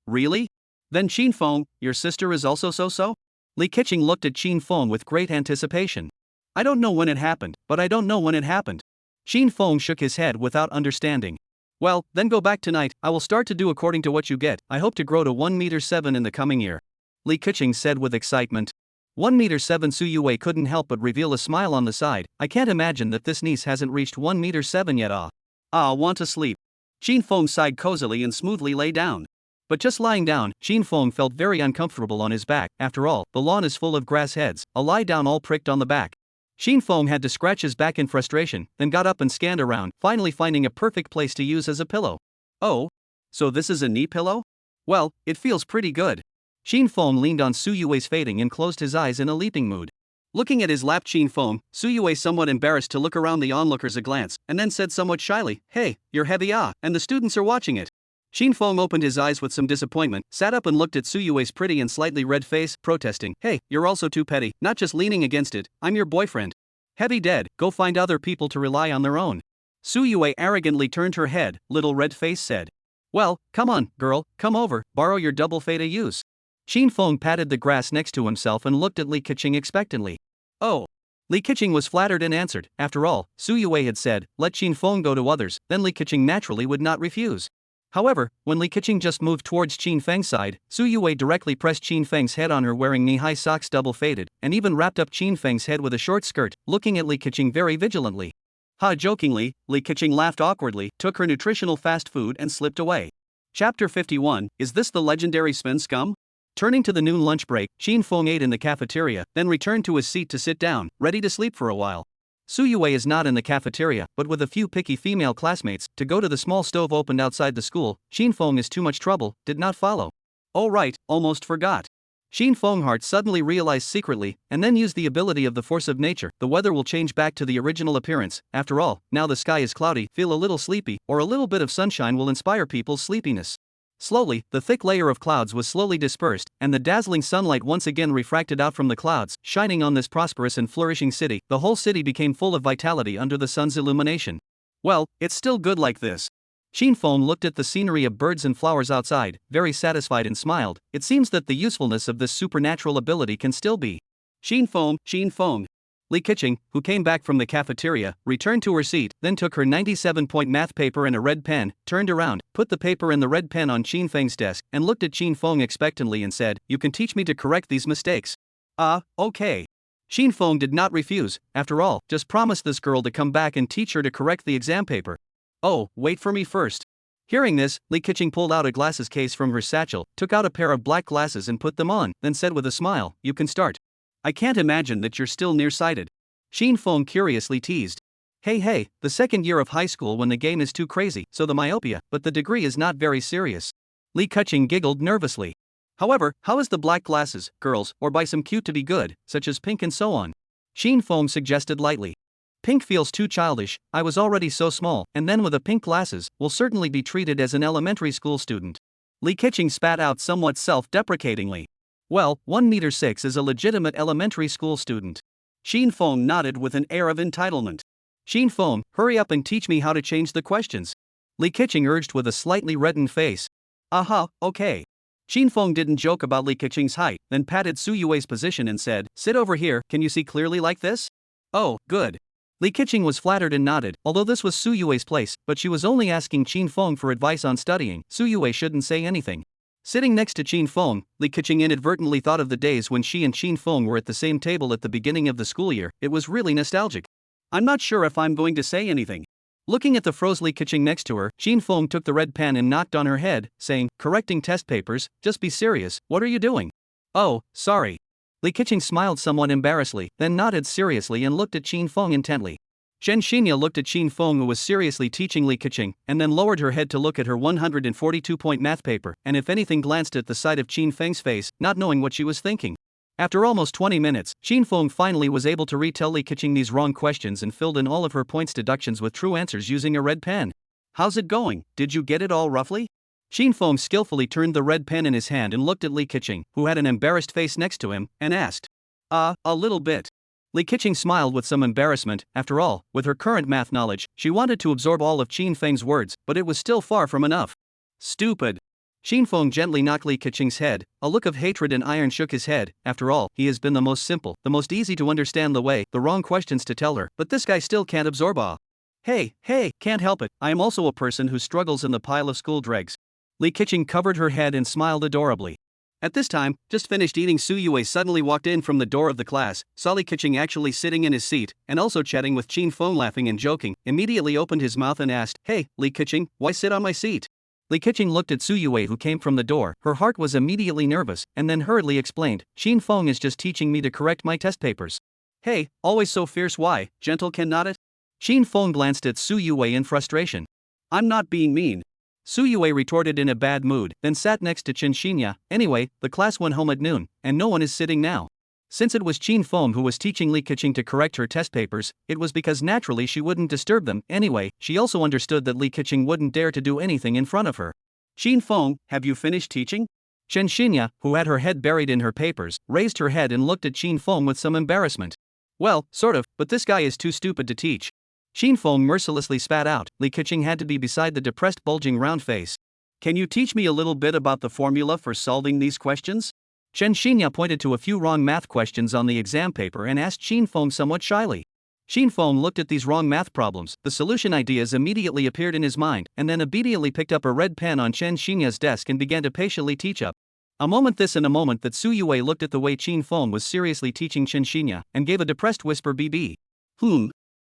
Really? Then Qin Feng, your sister is also so? Li Keqing looked at Qin Feng with great anticipation. I don't know when it happened, but I don't know when it happened. Qin Feng shook his head without understanding. Well, then go back tonight, I will start to do according to what you get. I hope to grow to 1.7 m in the coming year. Li Keqing said with excitement. 1.7 m. Su Yue couldn't help but reveal a smile on the side. I can't imagine that this niece hasn't reached 1.7 m yet. Want to sleep. Qin Feng sighed cozily and smoothly lay down. But just lying down, Qin Feng felt very uncomfortable on his back. After all, the lawn is full of grass heads, a lie down all pricked on the back. Qin Feng had to scratch his back in frustration, then got up and scanned around, finally finding a perfect place to use as a pillow. Oh? So this is a knee pillow? Well, it feels pretty good. Qin Feng leaned on Su Yue's fading and closed his eyes in a leaping mood. Looking at his lap Chin Fong, Suyue somewhat embarrassed to look around the onlookers a glance, and then said somewhat shyly, "Hey, you're heavy and the students are watching it." Chin Fong opened his eyes with some disappointment, sat up and looked at Suyue's pretty and slightly red face, protesting, "Hey, you're also too petty, not just leaning against it, I'm your boyfriend. Heavy dead, go find other people to rely on their own." Suyue arrogantly turned her head, little red face said. "Well, come on, girl, come over, borrow your double feta use." Chin Fong patted the grass next to himself and looked at Li Keqing expectantly. "Oh." Li Keqing was flattered and answered, after all, Suyue had said, let Chin Fong go to others, then Li Keqing naturally would not refuse. However, when Li Keqing just moved towards Qin Feng's side, Suyue directly pressed Qin Feng's head on her wearing knee-high socks double faded, and even wrapped up Qin Feng's head with a short skirt, looking at Li Keqing very vigilantly. Ha! Jokingly, Li Keqing laughed awkwardly, took her nutritional fast food and slipped away. Chapter 51, Is this the legendary spin scum? Turning to the noon lunch break, Qin Feng ate in the cafeteria, then returned to his seat to sit down, ready to sleep for a while. Suyue is not in the cafeteria, but with a few picky female classmates, to go to the small stove opened outside the school. Qin Feng is too much trouble, did not follow. Oh right, almost forgot. Qin Feng heart suddenly realized secretly, and then used the ability of the force of nature. The weather will change back to the original appearance. After all, now the sky is cloudy, feel a little sleepy, or a little bit of sunshine will inspire people's sleepiness. Slowly, the thick layer of clouds was slowly dispersed, and the dazzling sunlight once again refracted out from the clouds, shining on this prosperous and flourishing city. The whole city became full of vitality under the sun's illumination. Well, it's still good like this. Qin Feng looked at the scenery of birds and flowers outside, very satisfied and smiled. It seems that the usefulness of this supernatural ability can still be. Qin Feng. Li Keqing, who came back from the cafeteria, returned to her seat, then took her 97-point math paper and a red pen, turned around, put the paper and the red pen on Qin Feng's desk, and looked at Qin Feng expectantly and said, "You can teach me to correct these mistakes." Okay. Qin Feng did not refuse. After all, just promise this girl to come back and teach her to correct the exam paper. Oh, wait for me first. Hearing this, Li Keqing pulled out a glasses case from her satchel, took out a pair of black glasses and put them on, then said with a smile, "You can start." "I can't imagine that you're still nearsighted." Qin Feng curiously teased. Hey, the second year of high school when the game is too crazy, so the myopia, but the degree is not very serious. Li Keqing giggled nervously. However, how is the black glasses, girls, or buy some cute to be good, such as pink and so on? Qin Feng suggested lightly. Pink feels too childish, I was already so small, and then with a pink glasses, will certainly be treated as an elementary school student. Li Keqing spat out somewhat self-deprecatingly. Well, 1 m 6 is a legitimate elementary school student. Qin Feng nodded with an air of entitlement. Qin Feng, hurry up and teach me how to change the questions. Li Keqing urged with a slightly reddened face. Okay. Qin Feng didn't joke about Li Keqing's height, then patted Suyue's position and said, "Sit over here, can you see clearly like this?" Oh, good. Li Keqing was flattered and nodded, although this was Suyue's place, but she was only asking Qin Feng for advice on studying. Suyue shouldn't say anything. Sitting next to Qin Feng, Li Keqing inadvertently thought of the days when she and Qin Feng were at the same table at the beginning of the school year. It was really nostalgic. I'm not sure if I'm going to say anything. Looking at the froze Li Keqing next to her, Qin Feng took the red pen and knocked on her head, saying, "Correcting test papers, just be serious, what are you doing?" "Oh, sorry." Li Keqing smiled somewhat embarrassedly, then nodded seriously and looked at Qin Feng intently. Zhen Xinya looked at Qin Feng, who was seriously teaching Li Keqing, and then lowered her head to look at her 142-point math paper, and if anything glanced at the side of Qin Feng's face, not knowing what she was thinking. After almost 20 minutes, Qin Feng finally was able to retell Li Keqing these wrong questions and filled in all of her points deductions with true answers using a red pen. "How's it going? Did you get it all roughly?" Qin Feng skillfully turned the red pen in his hand and looked at Li Keqing, who had an embarrassed face next to him, and asked. A little bit." Li Keqing smiled with some embarrassment. After all, with her current math knowledge, she wanted to absorb all of Qin Feng's words, but it was still far from enough. "Stupid." Qin Feng gently knocked Li Keqing's head. A look of hatred and iron shook his head. After all, he has been the most simple, the most easy to understand the wrong questions to tell her, but this guy still can't absorb all. Hey, can't help it, I am also a person who struggles in the pile of school dregs. Li Keqing covered her head and smiled adorably. At this time, just finished eating, Suyue suddenly walked in from the door of the class, saw Li Keqing actually sitting in his seat, and also chatting with Qin Feng, laughing and joking, immediately opened his mouth and asked, "Hey, Li Keqing, why sit on my seat?" Li Keqing looked at Suyue, who came from the door. Her heart was immediately nervous, and then hurriedly explained, "Qin Feng is just teaching me to correct my test papers." "Hey, always so fierce, why, gentle can not it?" Qin Feng glanced at Suyue in frustration. "I'm not being mean." Suyue retorted in a bad mood, then sat next to Zhen Xinya. "Anyway, the class went home at noon, and no one is sitting now." Since it was Qin Feng who was teaching Li Keqing to correct her test papers, it was because naturally she wouldn't disturb them. Anyway, she also understood that Li Keqing wouldn't dare to do anything in front of her. Qin Feng, have you finished teaching? Chen Xinya, who had her head buried in her papers, raised her head and looked at Qin Feng with some embarrassment. Well, sort of, but this guy is too stupid to teach. Qin Feng mercilessly spat out. Li Keqing had to be beside the depressed bulging round face. Can you teach me a little bit about the formula for solving these questions? Chen Xinya pointed to a few wrong math questions on the exam paper and asked Qin Feng somewhat shyly. Qin Feng looked at these wrong math problems, the solution ideas immediately appeared in his mind, and then obediently picked up a red pen on Chen Xinya's desk and began to patiently teach up. A moment this and a moment that. Su Yue looked at the way Qin Feng was seriously teaching Chen Xinya, and gave a depressed whisper.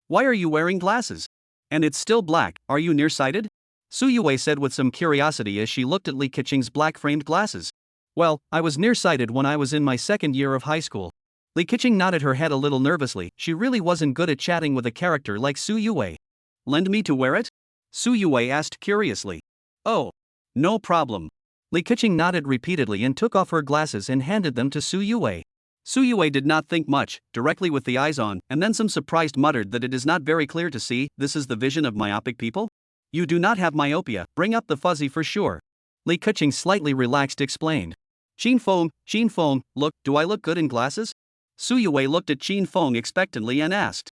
Why are you wearing glasses? And it's still black, are you nearsighted? Su Yue said with some curiosity as she looked at Li Keqing's black-framed glasses. Well, I was nearsighted when I was in my second year of high school. Li Keqing nodded her head a little nervously. She really wasn't good at chatting with a character like Su Yue. Lend me to wear it? Su Yue asked curiously. Oh, no problem. Li Keqing nodded repeatedly and took off her glasses and handed them to Su Yue. Su Yue did not think much, directly with the eyes on, and then some surprised muttered that it is not very clear to see. This is the vision of myopic people? You do not have myopia, bring up the fuzzy for sure. Li Keqing slightly relaxed explained. Qin Feng, look, do I look good in glasses? Su Yue looked at Qin Feng expectantly and asked.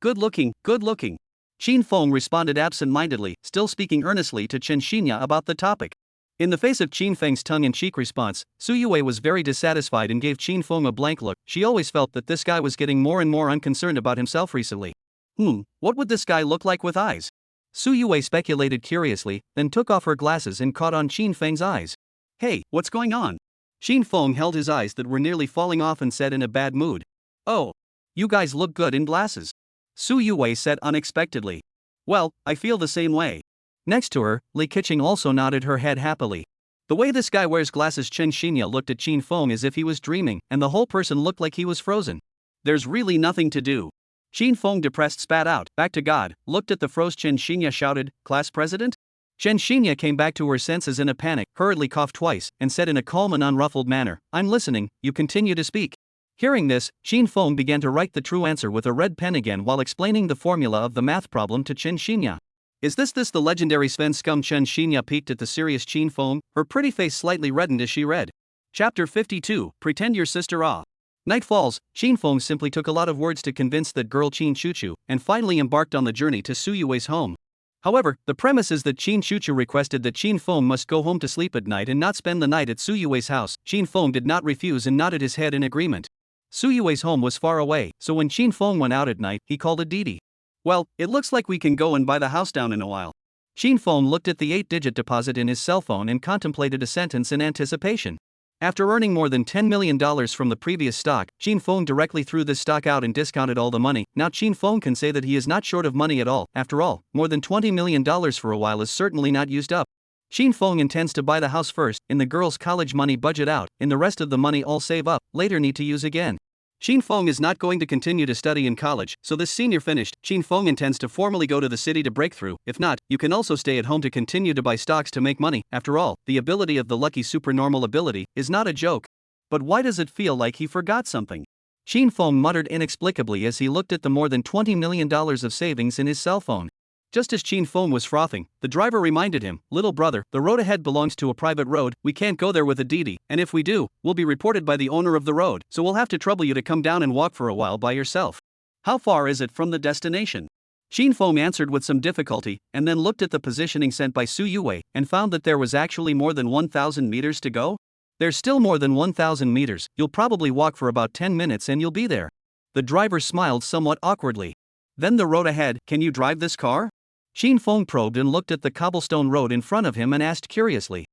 Good looking. Qin Feng responded absent-mindedly, still speaking earnestly to Chen Xinya about the topic. In the face of Qin Feng's tongue-in-cheek response, Su Yue was very dissatisfied and gave Qin Feng a blank look. She always felt that this guy was getting more and more unconcerned about himself recently. What would this guy look like with eyes? Su Yue speculated curiously, then took off her glasses and caught on Qin Feng's eyes. Hey, what's going on? Qin Feng held his eyes that were nearly falling off and said in a bad mood. Oh, you guys look good in glasses. Su Yue said unexpectedly. Well, I feel the same way. Next to her, Li Keqing also nodded her head happily. The way this guy wears glasses. Chen Xinya looked at Qin Feng as if he was dreaming, and the whole person looked like he was frozen. There's really nothing to do. Qin Feng depressed spat out, back to God, looked at the froze Chen Xinya shouted, Class President? Chen Xinya came back to her senses in a panic, hurriedly coughed twice, and said in a calm and unruffled manner, I'm listening, you continue to speak. Hearing this, Qin Feng began to write the true answer with a red pen again while explaining the formula of the math problem to Chen Xinya. Is this the legendary Sven scum? Chen Xinya peeked at the serious Qin Feng, her pretty face slightly reddened as she read. Chapter 52, Pretend Your Sister Ah. Night falls, Qin Feng simply took a lot of words to convince that girl Qin Chuchu, and finally embarked on the journey to Su Yue's home. However, the premise is that Qin Chuchu requested that Qin Feng must go home to sleep at night and not spend the night at Su Yue's house. Qin Feng did not refuse and nodded his head in agreement. Su Yue's home was far away, so when Qin Feng went out at night, he called a Didi. Well, it looks like we can go and buy the house down in a while. Qin Feng looked at the 8-digit deposit in his cell phone and contemplated a sentence in anticipation. After earning more than $10 million from the previous stock, Qin Feng directly threw this stock out and discounted all the money. Now Qin Feng can say that he is not short of money at all. After all, more than $20 million for a while is certainly not used up. Qin Feng intends to buy the house first, in the girl's college money budget out, in the rest of the money all save up, later need to use again. Qin Feng is not going to continue to study in college, so this senior finished, Qin Feng intends to formally go to the city to break through. If not, you can also stay at home to continue to buy stocks to make money. After all, the ability of the lucky supernormal ability is not a joke. But why does it feel like he forgot something? Qin Feng muttered inexplicably as he looked at the more than $20 million of savings in his cell phone. Just as Qin Feng was frothing, the driver reminded him, little brother, the road ahead belongs to a private road, we can't go there with a Didi, and if we do, we'll be reported by the owner of the road, so we'll have to trouble you to come down and walk for a while by yourself. How far is it from the destination? Qin Feng answered with some difficulty, and then looked at the positioning sent by Su Yue, and found that there was actually more than 1,000 meters to go? There's still more than 1,000 meters, you'll probably walk for about 10 minutes and you'll be there. The driver smiled somewhat awkwardly. Then the road ahead, can you drive this car? Qin Feng probed and looked at the cobblestone road in front of him and asked curiously.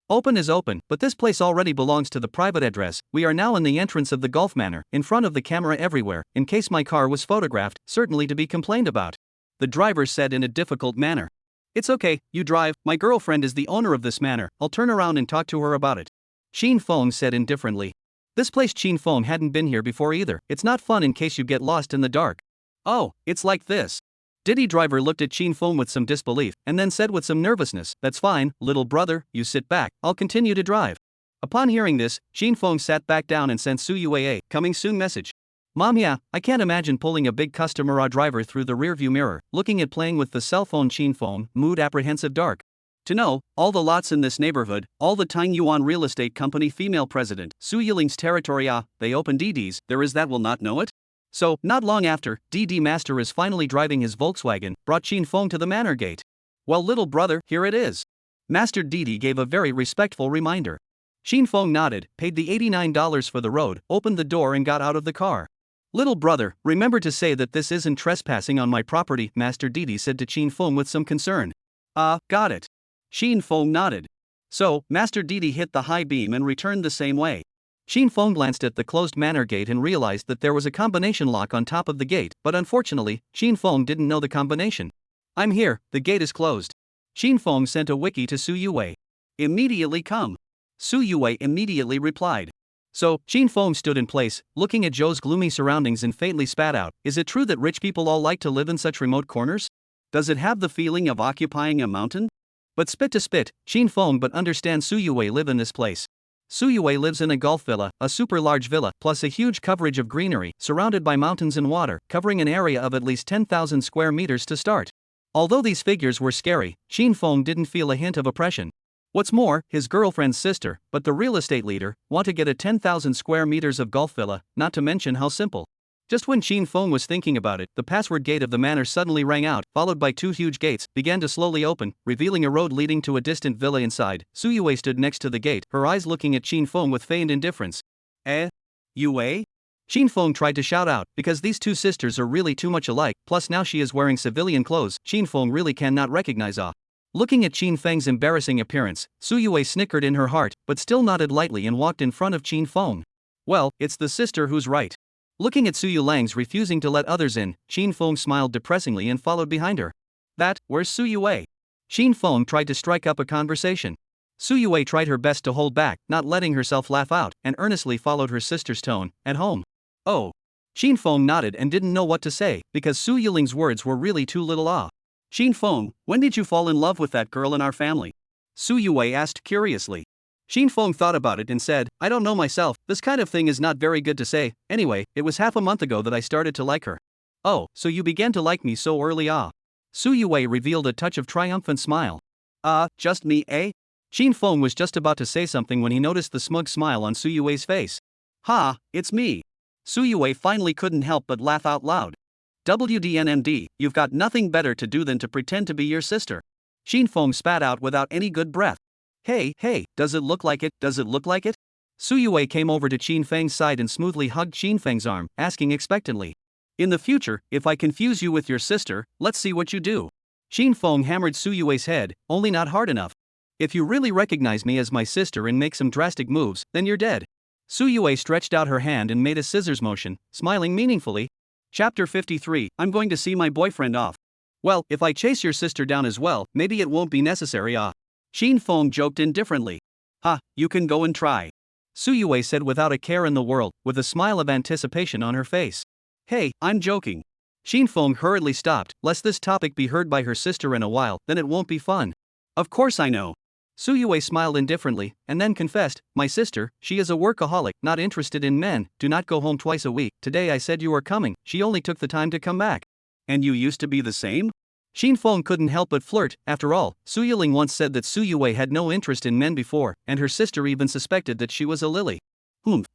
Open is open, but this place already belongs to the private address. We are now in the entrance of the Golf Manor, in front of the camera everywhere, in case my car was photographed, certainly to be complained about. The driver said in a difficult manner. It's okay, you drive, my girlfriend is the owner of this manor, I'll turn around and talk to her about it. Qin Feng said indifferently. This place Qin Feng hadn't been here before either, it's not fun in case you get lost in the dark. Oh, it's like this. Diddy driver looked at Qin Feng with some disbelief, and then said with some nervousness, that's fine, little brother, you sit back, I'll continue to drive. Upon hearing this, Shin Fong sat back down and sent Su Yue a coming soon message. Mom, yeah, I can't imagine pulling a big customer driver through the rearview mirror, looking at playing with the cell phone. Shin Fong, mood apprehensive dark. To know, all the lots in this neighborhood, all the Tang Yuan real estate company female president, Su Yiling's territory. They open DDs, there is that will not know it? So, not long after, DD Master is finally driving his Volkswagen, brought Shin Fong to the manor gate. Well, little brother, here it is. Master DD gave a very respectful reminder. Shin Fong nodded, paid the $89 for the road, opened the door and got out of the car. Little brother, remember to say that this isn't trespassing on my property, Master DD said to Shin Fong with some concern. Got it. Shin Fong nodded. So, Master DD hit the high beam and returned the same way. Shin Fong glanced at the closed manor gate and realized that there was a combination lock on top of the gate, but unfortunately, Shin Fong didn't know the combination. I'm here, the gate is closed. Shin Fong sent a wiki to Su Yue. Immediately come. Su Yue immediately replied. So, Shin Fong stood in place, looking at Zhou's gloomy surroundings and faintly spat out, is it true that rich people all like to live in such remote corners? Does it have the feeling of occupying a mountain? But spit to spit, Shin Fong but understand Su Yue live in this place. Su Yue lives in a golf villa, a super large villa, plus a huge coverage of greenery, surrounded by mountains and water, covering an area of at least 10,000 square meters to start. Although these figures were scary, Shin Fong didn't feel a hint of oppression. What's more, his girlfriend's sister, but the real estate leader, want to get a 10,000 square meters of golf villa, not to mention how simple. Just when Shin Fong was thinking about it, the password gate of the manor suddenly rang out, followed by two huge gates, began to slowly open, revealing a road leading to a distant villa inside. Su Yue stood next to the gate, her eyes looking at Shin Fong with feigned indifference. Yue? Shin Fong tried to shout out, because these two sisters are really too much alike, plus now she is wearing civilian clothes, Shin Fong really cannot recognize Looking at Shin Feng's embarrassing appearance, Su Yue snickered in her heart, but still nodded lightly and walked in front of Shin Fong. Well, it's the sister who's right. Looking at Su Yulang's refusing to let others in, Shin Fong smiled depressingly and followed behind her. Where's Su Yue? Shin Fong tried to strike up a conversation. Su Yue tried her best to hold back, not letting herself laugh out, and earnestly followed her sister's tone, at home. Oh. Shin Fong nodded and didn't know what to say, because Su Yuling's words were really too little. Shin Fong, when did you fall in love with that girl in our family? Su Yue asked curiously. Shin Fong thought about it and said, I don't know myself, this kind of thing is not very good to say, anyway, it was half a month ago that I started to like her. Oh, so you began to like me so early Su Yue revealed a touch of triumphant smile. Just me, eh? Shin Fong was just about to say something when he noticed the smug smile on Su Yue's face. Ha, it's me. Su Yue finally couldn't help but laugh out loud. WDNMD, you've got nothing better to do than to pretend to be your sister. Shin Fong spat out without any good breath. Hey, does it look like it, does it look like it? Su Yue came over to Shin Feng's side and smoothly hugged Shin Feng's arm, asking expectantly. In the future, if I confuse you with your sister, let's see what you do. Shin Fong hammered Su Yue's head, only not hard enough. If you really recognize me as my sister and make some drastic moves, then you're dead. Su Yue stretched out her hand and made a scissors motion, smiling meaningfully. Chapter 53, I'm going to see my boyfriend off. Well, if I chase your sister down as well, maybe it won't be necessary Shin Fong joked indifferently. You can go and try. Su Yue said without a care in the world, with a smile of anticipation on her face. Hey, I'm joking. Shin Fong hurriedly stopped, lest this topic be heard by her sister in a while, then it won't be fun. Of course I know. Su Yue smiled indifferently, and then confessed, my sister, she is a workaholic, not interested in men, do not go home twice a week, today I said you were coming, she only took the time to come back. And you used to be the same? Shin Fong couldn't help but flirt, after all, Su Yiling once said that Su Yue had no interest in men before, and her sister even suspected that she was a lily.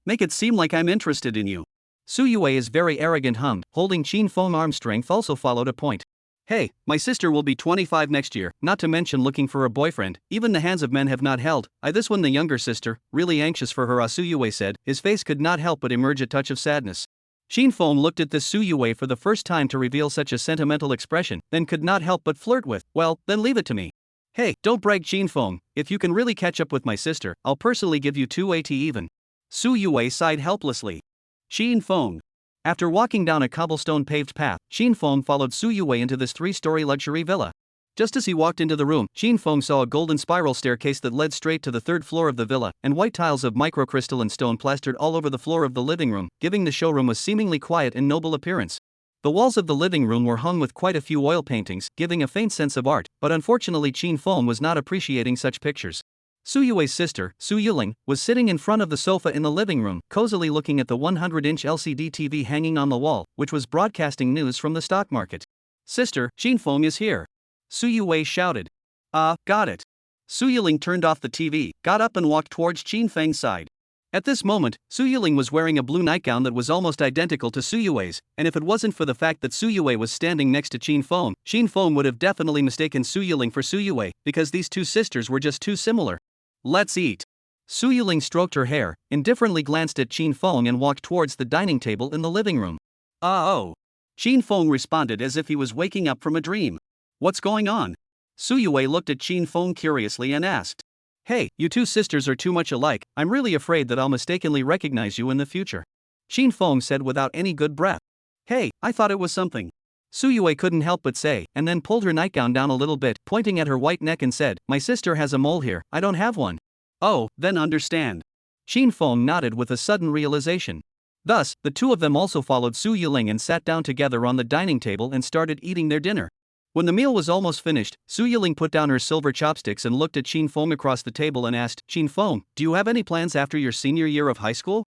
Make it seem like I'm interested in you. Su Yue is very arrogant hummed, holding Shin Fong arm strength also followed a point. Hey, my sister will be 25 next year, not to mention looking for a boyfriend, even the hands of men have not held, this one the younger sister, really anxious for her Su Yue said, his face could not help but emerge a touch of sadness. Shin Fong looked at this Su Yue for the first time to reveal such a sentimental expression, then could not help but flirt with, well, then leave it to me. Hey, don't brag Shin Fong, if you can really catch up with my sister, I'll personally give you 2 AT even. Su Yue sighed helplessly. Shin Fong. After walking down a cobblestone paved path, Shin Fong followed Su Yue into this 3-story luxury villa. Just as he walked into the room, Shin Fong saw a golden spiral staircase that led straight to the 3rd floor of the villa, and white tiles of microcrystalline stone plastered all over the floor of the living room, giving the showroom a seemingly quiet and noble appearance. The walls of the living room were hung with quite a few oil paintings, giving a faint sense of art, but unfortunately Shin Fong was not appreciating such pictures. Su Yue's sister, Su Yuling, was sitting in front of the sofa in the living room, cozily looking at the 100-inch LCD TV hanging on the wall, which was broadcasting news from the stock market. Sister, Jinfeng is here. Su Yue shouted. Got it. Su Yuling turned off the TV, got up and walked towards Jinfeng's side. At this moment, Su Yuling was wearing a blue nightgown that was almost identical to Su Yue's, and if it wasn't for the fact that Su Yue was standing next to Jinfeng would have definitely mistaken Su Yuling for Su Yue, because these two sisters were just too similar. Let's eat. Su Yuling stroked her hair, indifferently glanced at Jinfeng and walked towards the dining table in the living room. Oh. Jinfeng responded as if he was waking up from a dream. What's going on? Su Yue looked at Jinfeng curiously and asked. Hey, you two sisters are too much alike, I'm really afraid that I'll mistakenly recognize you in the future. Jinfeng said without any good breath. Hey, I thought it was something. Su Yue couldn't help but say, and then pulled her nightgown down a little bit, pointing at her white neck and said, my sister has a mole here, I don't have one. Oh, then understand. Jinfeng nodded with a sudden realization. Thus, the two of them also followed Su Yuling and sat down together on the dining table and started eating their dinner. When the meal was almost finished, Su Yuling put down her silver chopsticks and looked at Jinfeng across the table and asked, Jinfeng, do you have any plans after your senior year of high school?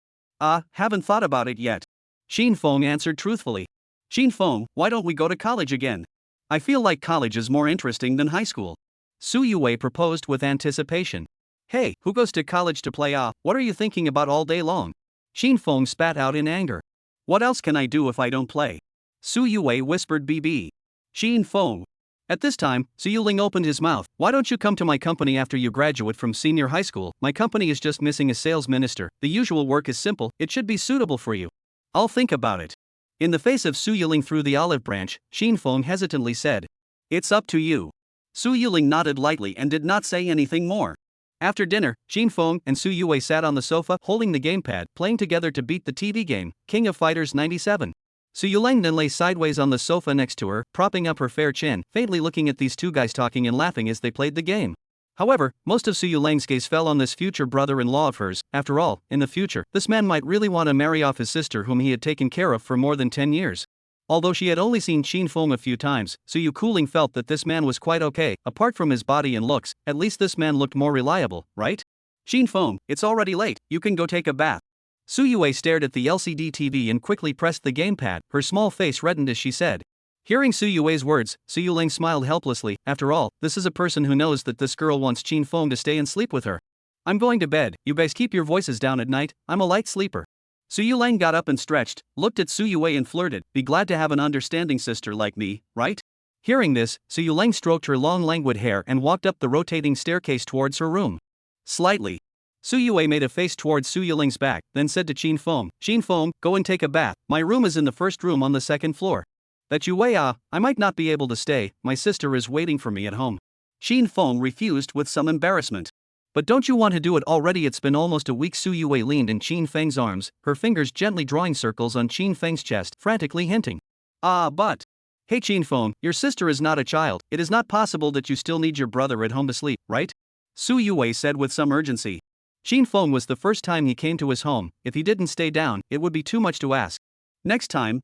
Haven't thought about it yet. Jinfeng answered truthfully. Jinfeng, why don't we go to college again? I feel like college is more interesting than high school. Su Yue proposed with anticipation. Hey, who goes to college to play? What are you thinking about all day long? Jinfeng spat out in anger. What else can I do if I don't play? Su Yue whispered BB. Jinfeng. At this time, Su Yuling opened his mouth. Why don't you come to my company after you graduate from senior high school? My company is just missing a sales minister. The usual work is simple, it should be suitable for you. I'll think about it. In the face of Su Yuling through the olive branch, Jinfeng hesitantly said. It's up to you. Su Yuling nodded lightly and did not say anything more. After dinner, Jinfeng and Su Yue sat on the sofa holding the gamepad, playing together to beat the TV game, King of Fighters 97. Su Yuling then lay sideways on the sofa next to her, propping up her fair chin, faintly looking at these two guys talking and laughing as they played the game. However, most of Su Yuling's gaze fell on this future brother-in-law of hers. After all, in the future, this man might really want to marry off his sister whom he had taken care of for more than 10 years. Although she had only seen Jinfeng a few times, Su Yuling felt that this man was quite okay. Apart from his body and looks, at least this man looked more reliable, right? Jinfeng, it's already late, you can go take a bath. Su Yue stared at the LCD TV and quickly pressed the gamepad, her small face reddened as she said. Hearing Su Yue's words, Su Yuling smiled helplessly. After all, this is a person who knows that this girl wants Jinfeng to stay and sleep with her. I'm going to bed, you guys keep your voices down at night, I'm a light sleeper. Su Yuling got up and stretched, looked at Su Yue and flirted, be glad to have an understanding sister like me, right? Hearing this, Su Yuling stroked her long languid hair and walked up the rotating staircase towards her room. Slightly. Su Yue made a face towards Su Yuling's back, then said to Jinfeng, Jinfeng, go and take a bath, my room is in the first room on the second floor. That Yue I might not be able to stay, my sister is waiting for me at home. Jinfeng refused with some embarrassment. But don't you want to do it already? It's been almost a week. Su Yue leaned in Jinfeng's arms, her fingers gently drawing circles on Jinfeng's chest, frantically hinting. But. Hey Jinfeng, your sister is not a child, it is not possible that you still need your brother at home to sleep, right? Su Yue said with some urgency. Jinfeng was the first time he came to his home, if he didn't stay down, it would be too much to ask. Next time,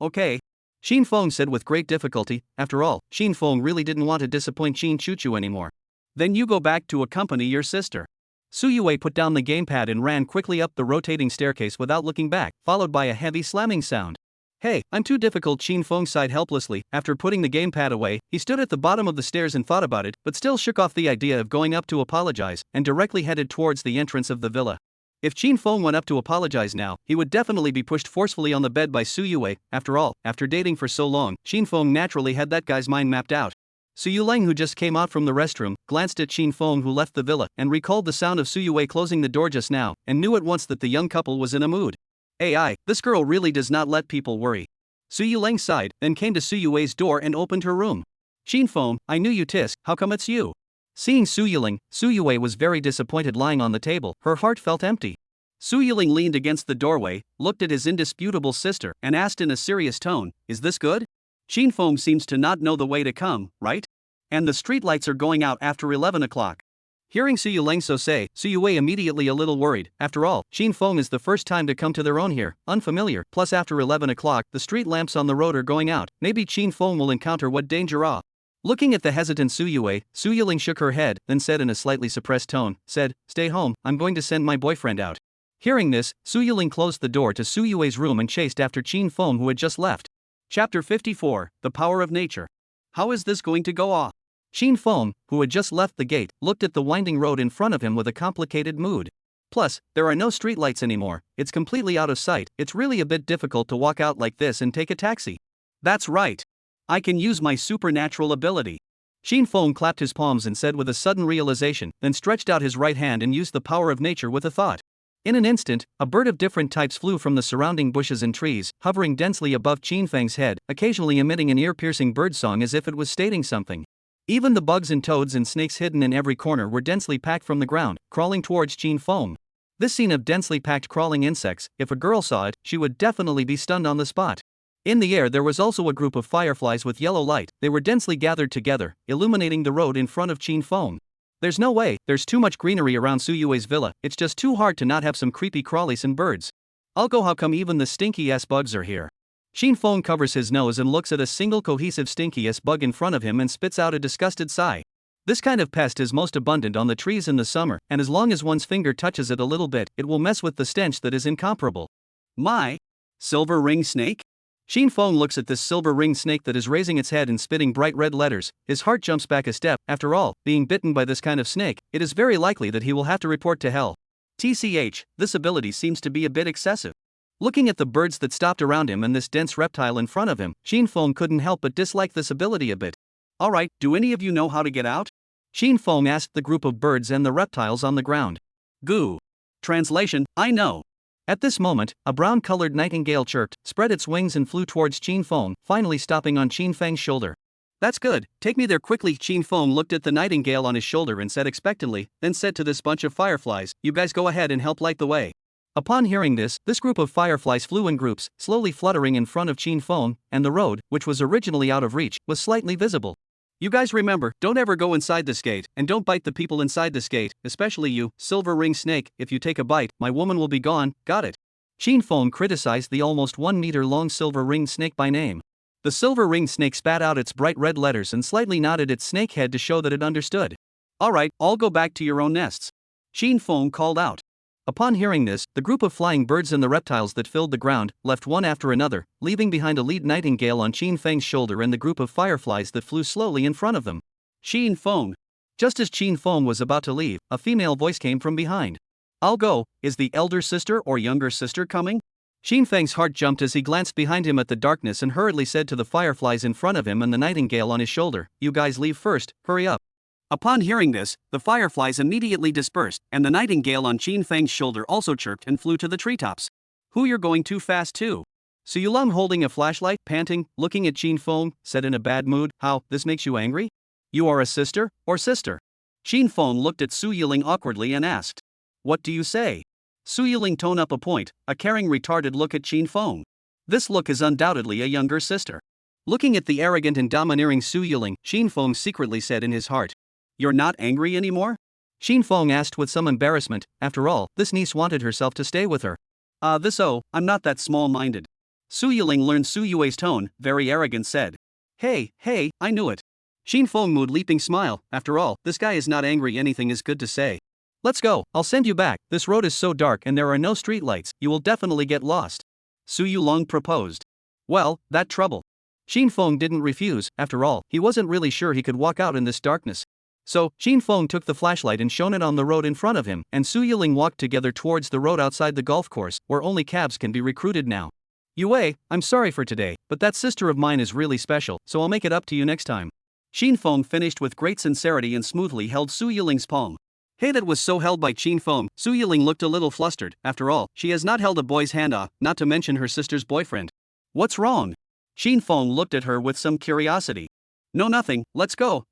okay. Jinfeng said with great difficulty. After all, Jinfeng really didn't want to disappoint Jin Chuchu anymore. Then you go back to accompany your sister. Su Yue put down the gamepad and ran quickly up the rotating staircase without looking back, followed by a heavy slamming sound. Hey, I'm too difficult, Jinfeng sighed helplessly. After putting the gamepad away, he stood at the bottom of the stairs and thought about it, but still shook off the idea of going up to apologize, and directly headed towards the entrance of the villa. If Jinfeng went up to apologize now, he would definitely be pushed forcefully on the bed by Su Yue. After all, after dating for so long, Jinfeng naturally had that guy's mind mapped out. Su Yuling, who just came out from the restroom, glanced at Jinfeng, who left the villa, and recalled the sound of Su Yue closing the door just now, and knew at once that the young couple was in a mood. This girl really does not let people worry. Su Yuling sighed, then came to Su Yue's door and opened her room. Jinfeng, I knew you, tisk, how come it's you? Seeing Su Yuling, Su Yue was very disappointed. Lying on the table, her heart felt empty. Su Yuling leaned against the doorway, looked at his indisputable sister, and asked in a serious tone, is this good? Jinfeng seems to not know the way to come, right? And the streetlights are going out after 11 o'clock. Hearing Su Yuling so say, Su Yue immediately a little worried. After all, Jinfeng is the first time to come to their own here, unfamiliar, plus after 11 o'clock, the street lamps on the road are going out, maybe Jinfeng will encounter what danger. Looking at the hesitant Suyue, Suyuling shook her head, then said in a slightly suppressed tone, "Stay home, I'm going to send my boyfriend out." Hearing this, Suyuling closed the door to Suyue's room and chased after Qin Feng, who had just left. Chapter 54, The Power of Nature. How is this going to go off? Qin Feng, who had just left the gate, looked at the winding road in front of him with a complicated mood. Plus, there are no streetlights anymore, it's completely out of sight, it's really a bit difficult to walk out like this and take a taxi. That's right. I can use my supernatural ability. Qin Feng clapped his palms and said with a sudden realization, then stretched out his right hand and used the power of nature with a thought. In an instant, a bird of different types flew from the surrounding bushes and trees, hovering densely above Qin Feng's head, occasionally emitting an ear-piercing birdsong as if it was stating something. Even the bugs and toads and snakes hidden in every corner were densely packed from the ground, crawling towards Qin Feng. This scene of densely packed crawling insects, if a girl saw it, she would definitely be stunned on the spot. In the air there was also a group of fireflies with yellow light, they were densely gathered together, illuminating the road in front of Qin Feng. There's no way, there's too much greenery around Suyue's villa, it's just too hard to not have some creepy crawlies and birds. I'll go, how come even the stinky-ass bugs are here? Qin Feng covers his nose and looks at a single cohesive stinky-ass bug in front of him and spits out a disgusted sigh. This kind of pest is most abundant on the trees in the summer, and as long as one's finger touches it a little bit, it will mess with the stench that is incomparable. My! Silver ring snake? Qin Feng looks at this silver ringed snake that is raising its head and spitting bright red letters. His heart jumps back a step. After all, being bitten by this kind of snake, it is very likely that he will have to report to hell. TCH, this ability seems to be a bit excessive. Looking at the birds that stopped around him and this dense reptile in front of him, Qin Feng couldn't help but dislike this ability a bit. Alright, do any of you know how to get out? Qin Feng asked the group of birds and the reptiles on the ground. Goo. Translation, I know. At this moment, a brown-colored nightingale chirped, spread its wings and flew towards Qin Feng, finally stopping on Qin Feng's shoulder. That's good, take me there quickly. Qin Feng looked at the nightingale on his shoulder and said expectantly, then said to this bunch of fireflies, you guys go ahead and help light the way. Upon hearing this group of fireflies flew in groups, slowly fluttering in front of Qin Feng, and the road, which was originally out of reach, was slightly visible. You guys remember, don't ever go inside this gate, and don't bite the people inside this gate, especially you, silver ring snake, if you take a bite, my woman will be gone, got it? Qin Feng criticized the almost 1 meter long silver ringed snake by name. The silver ringed snake spat out its bright red letters and slightly nodded its snake head to show that it understood. Alright, all go back to your own nests. Qin Feng called out. Upon hearing this, the group of flying birds and the reptiles that filled the ground left one after another, leaving behind a lead nightingale on Qin Feng's shoulder and the group of fireflies that flew slowly in front of them. Qin Feng. Just as Qin Feng was about to leave, a female voice came from behind. I'll go, is the elder sister or younger sister coming? Qin Feng's heart jumped as he glanced behind him at the darkness and hurriedly said to the fireflies in front of him and the nightingale on his shoulder, you guys leave first, hurry up. Upon hearing this, the fireflies immediately dispersed, and the nightingale on Qin Feng's shoulder also chirped and flew to the treetops. Who, you're going too fast too? Suyulong, holding a flashlight, panting, looking at Qin Feng, said in a bad mood, how, this makes you angry? You are a sister, or sister? Qin Feng looked at Suyuling awkwardly and asked. What do you say? Suyuling toned up a point, a caring retarded look at Qin Feng. This look is undoubtedly a younger sister. Looking at the arrogant and domineering Suyuling, Qin Feng secretly said in his heart. You're not angry anymore? Qin Feng asked with some embarrassment, after all, this niece wanted herself to stay with her. I'm not that small-minded. Suyuling learned Suyue's tone, very arrogant said. Hey, I knew it. Qin Feng mood leaping smile, after all, this guy is not angry, anything is good to say. Let's go, I'll send you back, this road is so dark and there are no streetlights, you will definitely get lost. Suyuling proposed. Well, that trouble. Qin Feng didn't refuse, after all, he wasn't really sure he could walk out in this darkness. So, Qin Feng took the flashlight and shone it on the road in front of him, and Suyuling walked together towards the road outside the golf course, where only cabs can be recruited now. Yue, I'm sorry for today, but that sister of mine is really special, so I'll make it up to you next time. Qin Feng finished with great sincerity and smoothly held Suyuling's palm. Hey, that was so held by Qin Feng. Suyuling looked a little flustered, after all, she has not held a boy's hand off, not to mention her sister's boyfriend. What's wrong? Qin Feng looked at her with some curiosity. No, nothing, let's go.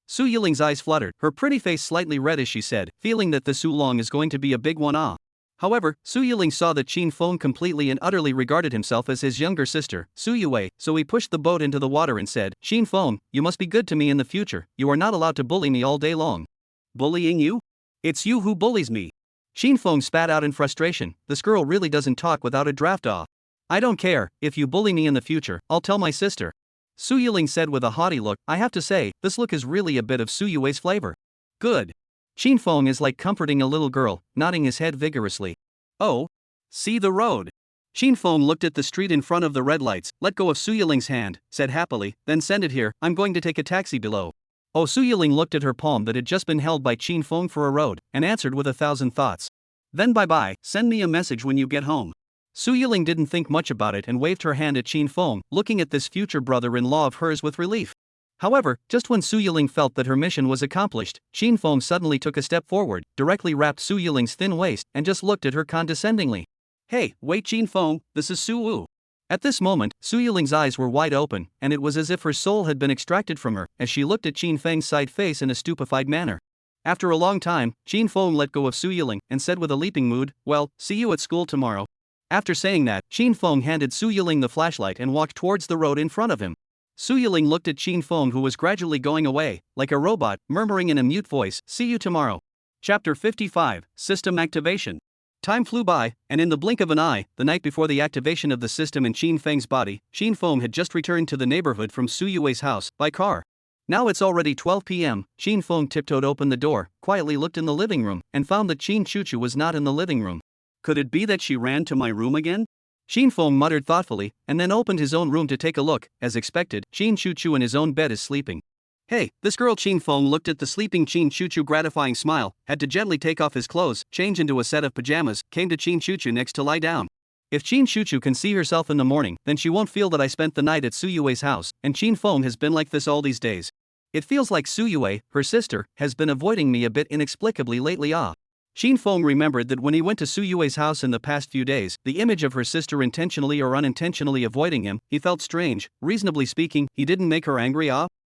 Suyuling's eyes fluttered, her pretty face slightly red as she said, feeling that the Sulong is going to be a big one. However, Suyuling saw that Qin Feng completely and utterly regarded himself as his younger sister, Suyue, so he pushed the boat into the water and said, Qin Feng, you must be good to me in the future, you are not allowed to bully me all day long. Bullying you? It's you who bullies me. Qin Feng spat out in frustration, this girl really doesn't talk without a draft off. I don't care, if you bully me in the future, I'll tell my sister. Su Yiling said with a haughty look. I have to say, this look is really a bit of Su Yue's flavor. Good. Qin Feng is like comforting a little girl, nodding his head vigorously. Oh? See the road. Qin Feng looked at the street in front of the red lights, let go of Su Yiling's hand, said happily, then send it here, I'm going to take a taxi below. Oh, Su Yiling looked at her palm that had just been held by Qin Feng for a road, and answered with 1,000 thoughts. Then bye-bye, send me a message when you get home. Su Yiling didn't think much about it and waved her hand at Qin Feng, looking at this future brother-in-law of hers with relief. However, just when Su Yiling felt that her mission was accomplished, Qin Feng suddenly took a step forward, directly wrapped Su Yiling's thin waist, and just looked at her condescendingly. Hey, wait Qin Feng, this is Su Wu. At this moment, Su Yiling's eyes were wide open, and it was as if her soul had been extracted from her, as she looked at Qin Feng's side face in a stupefied manner. After a long time, Qin Feng let go of Su Yiling, and said with a leaping mood, well, see you at school tomorrow. After saying that, Qin Feng handed Su Yiling the flashlight and walked towards the road in front of him. Su Yiling looked at Qin Feng who was gradually going away, like a robot, murmuring in a mute voice, see you tomorrow. Chapter 55, System Activation. Time flew by, and in the blink of an eye, the night before the activation of the system in Qin Feng's body, Qin Feng had just returned to the neighborhood from Su Yue's house, by car. Now it's already 12 p.m., Qin Feng tiptoed open the door, quietly looked in the living room, and found that Qin Chuchu was not in the living room. Could it be that she ran to my room again? Qin Feng muttered thoughtfully, and then opened his own room to take a look. As expected, Qin Chuchu in his own bed is sleeping. Hey, this girl. Qin Feng looked at the sleeping Qin Chuchu, gratifying smile, had to gently take off his clothes, change into a set of pajamas, came to Qin Chuchu next to lie down. If Qin Chuchu can see herself in the morning, then she won't feel that I spent the night at Su Yue's house, and Qin Feng has been like this all these days. It feels like Su Yue, her sister, has been avoiding me a bit inexplicably lately. Qin Feng remembered that when he went to Su Yue's house in the past few days, the image of her sister intentionally or unintentionally avoiding him, he felt strange. Reasonably speaking, he didn't make her angry.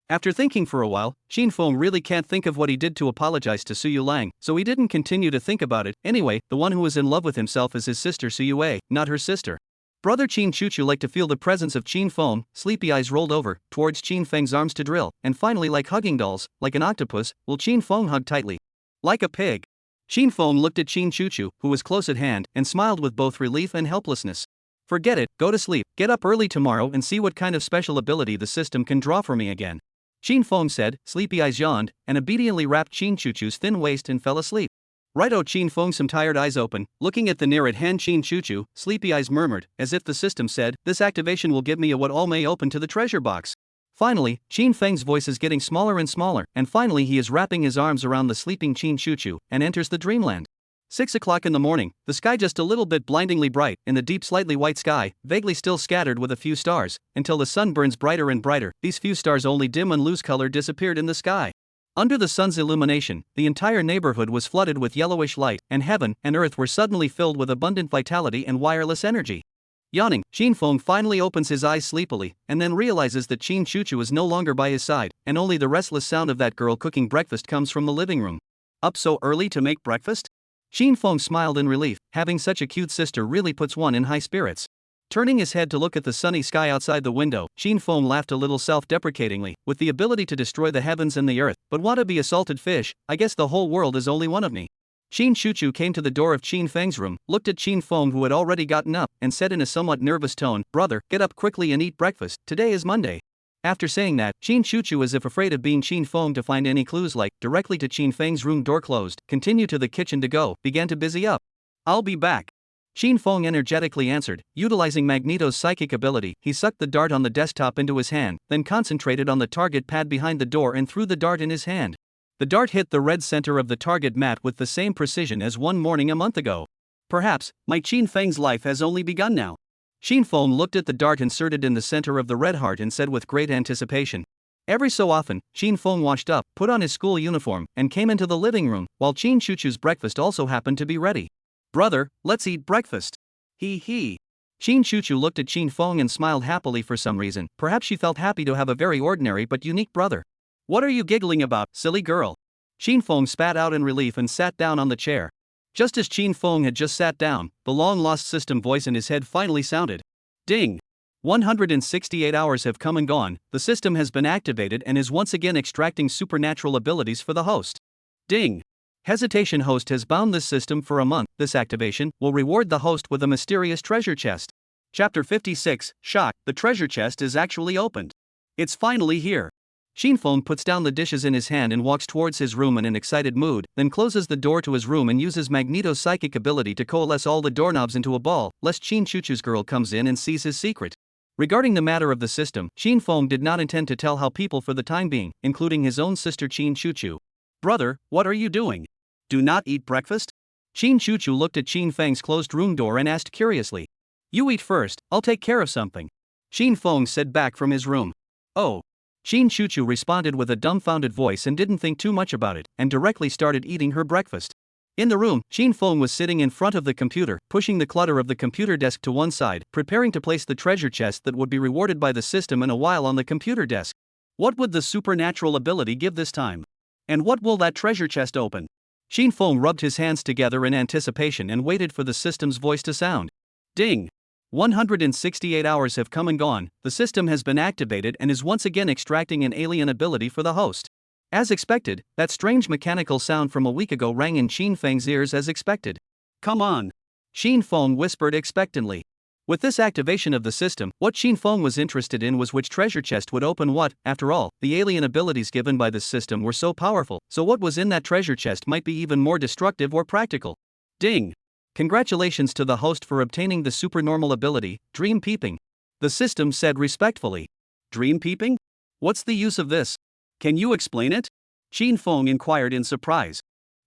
After thinking for a while, Qin Feng really can't think of what he did to apologize to Su Yulang, so he didn't continue to think about it. Anyway, the one who is in love with himself is his sister Su Yue, not her sister. Brother Qin Chuchu liked to feel the presence of Qin Feng. Sleepy eyes rolled over towards Qin Feng's arms to drill, and finally, like hugging dolls, like an octopus, will Qin Feng hug tightly. Like a pig. Qin Feng looked at Qin Chuchu, who was close at hand, and smiled with both relief and helplessness. Forget it, go to sleep, get up early tomorrow and see what kind of special ability the system can draw for me again. Qin Feng said. Sleepy eyes yawned, and obediently wrapped Qin Chuchu's thin waist and fell asleep. Righto. Qin Feng, some tired eyes open, looking at the near-at-hand Qin Chuchu, sleepy eyes murmured, as if the system said, this activation will give me a what all may open to the treasure box. Finally, Qin Feng's voice is getting smaller and smaller, and finally he is wrapping his arms around the sleeping Qin Chuchu, and enters the dreamland. 6 o'clock in the morning, the sky just a little bit blindingly bright, in the deep slightly white sky, vaguely still scattered with a few stars, until the sun burns brighter and brighter. These few stars only dim and lose color disappeared in the sky. Under the sun's illumination, the entire neighborhood was flooded with yellowish light, and heaven and earth were suddenly filled with abundant vitality and wireless energy. Yawning, Qin Feng finally opens his eyes sleepily, and then realizes that Qin Chuchu is no longer by his side, and only the restless sound of that girl cooking breakfast comes from the living room. Up so early to make breakfast? Qin Feng smiled in relief. Having such a cute sister really puts one in high spirits. Turning his head to look at the sunny sky outside the window, Qin Feng laughed a little self-deprecatingly. With the ability to destroy the heavens and the earth, but want to be a salted fish, I guess the whole world is only one of me. Qin Chuchu came to the door of Qin Feng's room, looked at Qin Feng who had already gotten up, and said in a somewhat nervous tone, brother, get up quickly and eat breakfast, today is Monday. After saying that, Qin Chuchu, as if afraid of being Qin Feng to find any clues, like, directly to Qin Feng's room door closed, continued to the kitchen to go, began to busy up. I'll be back. Qin Feng energetically answered. Utilizing Magneto's psychic ability, he sucked the dart on the desktop into his hand, then concentrated on the target pad behind the door and threw the dart in his hand. The dart hit the red center of the target mat with the same precision as one morning a month ago. Perhaps, my Qin Feng's life has only begun now. Qin Feng looked at the dart inserted in the center of the red heart and said with great anticipation. Every so often, Qin Feng washed up, put on his school uniform, and came into the living room, while Qin Chuchu's breakfast also happened to be ready. Brother, let's eat breakfast. He. Qin Chuchu looked at Qin Feng and smiled happily for some reason. Perhaps she felt happy to have a very ordinary but unique brother. What are you giggling about, silly girl? Qin Feng spat out in relief and sat down on the chair. Just as Qin Feng had just sat down, the long-lost system voice in his head finally sounded. Ding! 168 hours have come and gone, the system has been activated and is once again extracting supernatural abilities for the host. Ding! Hesitation host has bound this system for a month. This activation will reward the host with a mysterious treasure chest. Chapter 56, Shock, the treasure chest is actually opened. It's finally here. Shinfeng puts down the dishes in his hand and walks towards his room in an excited mood, then closes the door to his room and uses Magneto's psychic ability to coalesce all the doorknobs into a ball, lest Shin Chuchu's girl comes in and sees his secret. Regarding the matter of the system, Shinfeng did not intend to tell how people for the time being, including his own sister Shin Chuchu. Brother, what are you doing? Do not eat breakfast? Shin Chuchu looked at Shin Feng's closed room door and asked curiously. You eat first, I'll take care of something. Shinfeng said back from his room. Oh. Shin Chuchu responded with a dumbfounded voice and didn't think too much about it, and directly started eating her breakfast. In the room, Shinfeng was sitting in front of the computer, pushing the clutter of the computer desk to one side, preparing to place the treasure chest that would be rewarded by the system in a while on the computer desk. What would the supernatural ability give this time? And what will that treasure chest open? Shinfeng rubbed his hands together in anticipation and waited for the system's voice to sound. Ding! 168 hours have come and gone, the system has been activated and is once again extracting an alien ability for the host. As expected, that strange mechanical sound from a week ago rang in Shinfeng's ears as expected. Come on! Shinfeng whispered expectantly. With this activation of the system, what Shinfeng was interested in was which treasure chest would open what. After all, the alien abilities given by this system were so powerful, so what was in that treasure chest might be even more destructive or practical. Ding! Congratulations to the host for obtaining the supernormal ability, dream peeping. The system said respectfully. Dream peeping? What's the use of this? Can you explain it? Shinfeng inquired in surprise.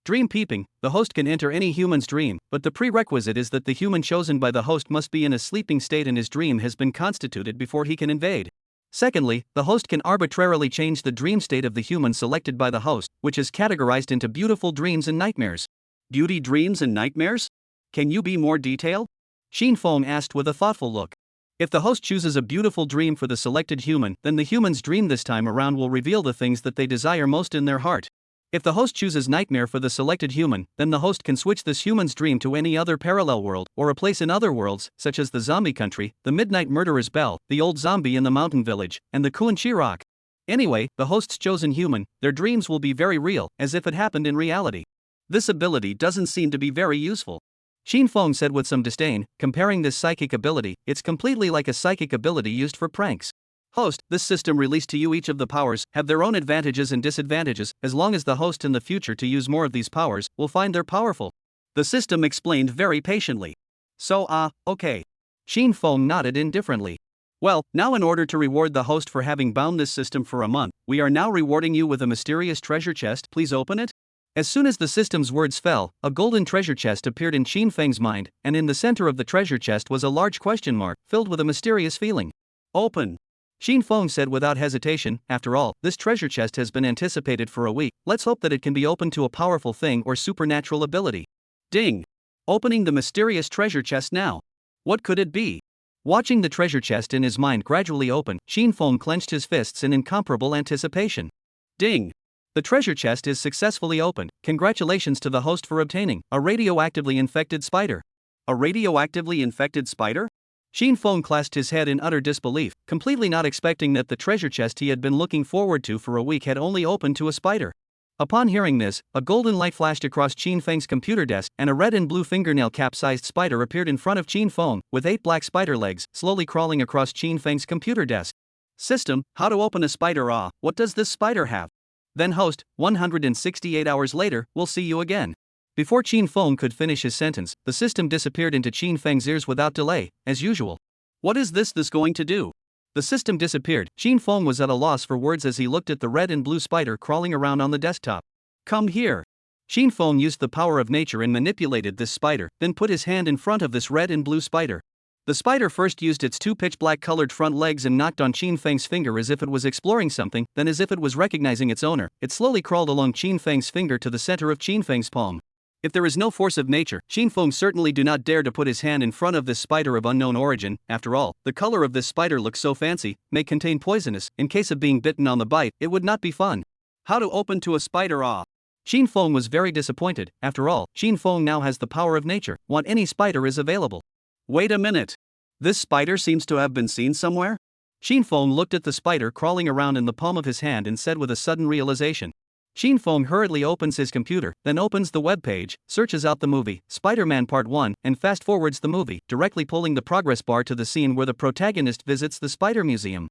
Dream peeping, the host can enter any human's dream, but the prerequisite is that the human chosen by the host must be in a sleeping state and his dream has been constituted before he can invade. Secondly, the host can arbitrarily change the dream state of the human selected by the host, which is categorized into beautiful dreams and nightmares. Beauty dreams and nightmares? Can you be more detailed? Shinfeng asked with a thoughtful look. If the host chooses a beautiful dream for the selected human, then the human's dream this time around will reveal the things that they desire most in their heart. If the host chooses nightmare for the selected human, then the host can switch this human's dream to any other parallel world, or a place in other worlds, such as the zombie country, the midnight murderer's bell, the old zombie in the mountain village, and the Kuanchi rock. Anyway, the host's chosen human, their dreams will be very real, as if it happened in reality. This ability doesn't seem to be very useful. Shinfeng said with some disdain, comparing this psychic ability, it's completely like a psychic ability used for pranks. Host, this system released to you each of the powers, have their own advantages and disadvantages, as long as the host in the future to use more of these powers, will find they're powerful. The system explained very patiently. So okay. Shinfeng nodded indifferently. Well, now in order to reward the host for having bound this system for a month, we are now rewarding you with a mysterious treasure chest, please open it? As soon as the system's words fell, a golden treasure chest appeared in Shinfeng's mind, and in the center of the treasure chest was a large question mark, filled with a mysterious feeling. Open! Shinfeng said without hesitation, after all, this treasure chest has been anticipated for a week, let's hope that it can be opened to a powerful thing or supernatural ability. Ding! Opening the mysterious treasure chest now. What could it be? Watching the treasure chest in his mind gradually open, Shinfeng clenched his fists in incomparable anticipation. Ding! The treasure chest is successfully opened. Congratulations to the host for obtaining a radioactively infected spider. A radioactively infected spider? Shinfeng clasped his head in utter disbelief, completely not expecting that the treasure chest he had been looking forward to for a week had only opened to a spider. Upon hearing this, a golden light flashed across Shinfeng's computer desk, and a red and blue fingernail cap-sized spider appeared in front of Shinfeng, with 8 black spider legs, slowly crawling across Shinfeng's computer desk. System, how to open a spider? What does this spider have? Then host, 168 hours later, we'll see you again. Before Shinfeng could finish his sentence, the system disappeared into Shinfeng's ears without delay, as usual. What is this going to do? The system disappeared. Shinfeng was at a loss for words as he looked at the red and blue spider crawling around on the desktop. Come here. Shinfeng used the power of nature and manipulated this spider, then put his hand in front of this red and blue spider. The spider first used its 2 pitch-black colored front legs and knocked on Shinfeng's finger as if it was exploring something, then as if it was recognizing its owner, it slowly crawled along Shinfeng's finger to the center of Shinfeng's palm. If there is no force of nature, Shinfeng certainly do not dare to put his hand in front of this spider of unknown origin. After all, the color of this spider looks so fancy, may contain poisonous. In case of being bitten on the bite, it would not be fun. How to open to a spider? Shinfeng was very disappointed. After all, Shinfeng now has the power of nature. Want any spider is available. Wait a minute. This spider seems to have been seen somewhere? Shinfeng looked at the spider crawling around in the palm of his hand and said with a sudden realization. Shinfeng hurriedly opens his computer, then opens the web page, searches out the movie, Spider-Man Part 1, and fast-forwards the movie, directly pulling the progress bar to the scene where the protagonist visits the Spider Museum.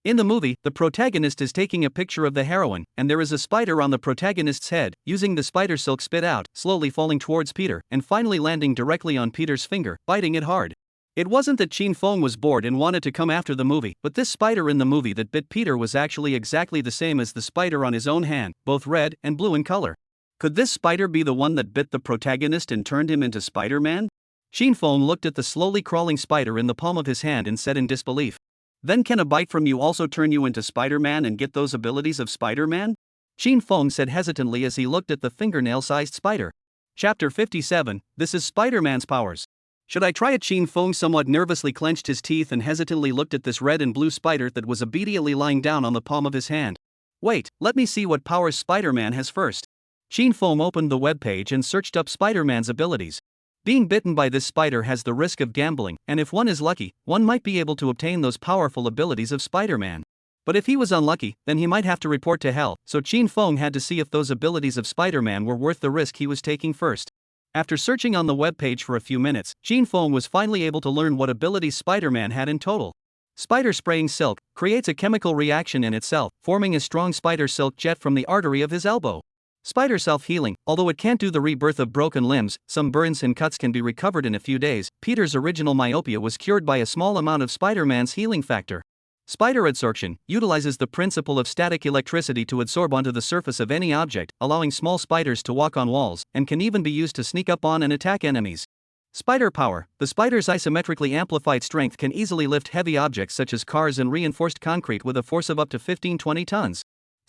In the movie, the protagonist is taking a picture of the heroine, and there is a spider on the protagonist's head, using the spider silk spit out, slowly falling towards Peter, and finally landing directly on Peter's finger, biting it hard. It wasn't that Chin Fong was bored and wanted to come after the movie, but this spider in the movie that bit Peter was actually exactly the same as the spider on his own hand, both red and blue in color. Could this spider be the one that bit the protagonist and turned him into Spider-Man? Chin Fong looked at the slowly crawling spider in the palm of his hand and said in disbelief. Then can a bite from you also turn you into Spider-Man and get those abilities of Spider-Man? Chin Fong said hesitantly as he looked at the fingernail-sized spider. Chapter 57, This is Spider-Man's powers. Should I try it? Chin Fong somewhat nervously clenched his teeth and hesitantly looked at this red and blue spider that was obediently lying down on the palm of his hand. Wait, let me see what powers Spider-Man has first. Chin Fong opened the webpage and searched up Spider-Man's abilities. Being bitten by this spider has the risk of gambling, and if one is lucky, one might be able to obtain those powerful abilities of Spider-Man. But if he was unlucky, then he might have to report to hell, so Chin Fong had to see if those abilities of Spider-Man were worth the risk he was taking first. After searching on the webpage for a few minutes, Chin Fong was finally able to learn what abilities Spider-Man had in total. Spider spraying silk creates a chemical reaction in itself, forming a strong spider silk jet from the artery of his elbow. Spider self-healing, although it can't do the rebirth of broken limbs, some burns and cuts can be recovered in a few days. Peter's original myopia was cured by a small amount of Spider-Man's healing factor. Spider adsorption utilizes the principle of static electricity to adsorb onto the surface of any object, allowing small spiders to walk on walls, and can even be used to sneak up on and attack enemies. Spider power. The spider's isometrically amplified strength can easily lift heavy objects such as cars and reinforced concrete with a force of up to 15-20 tons.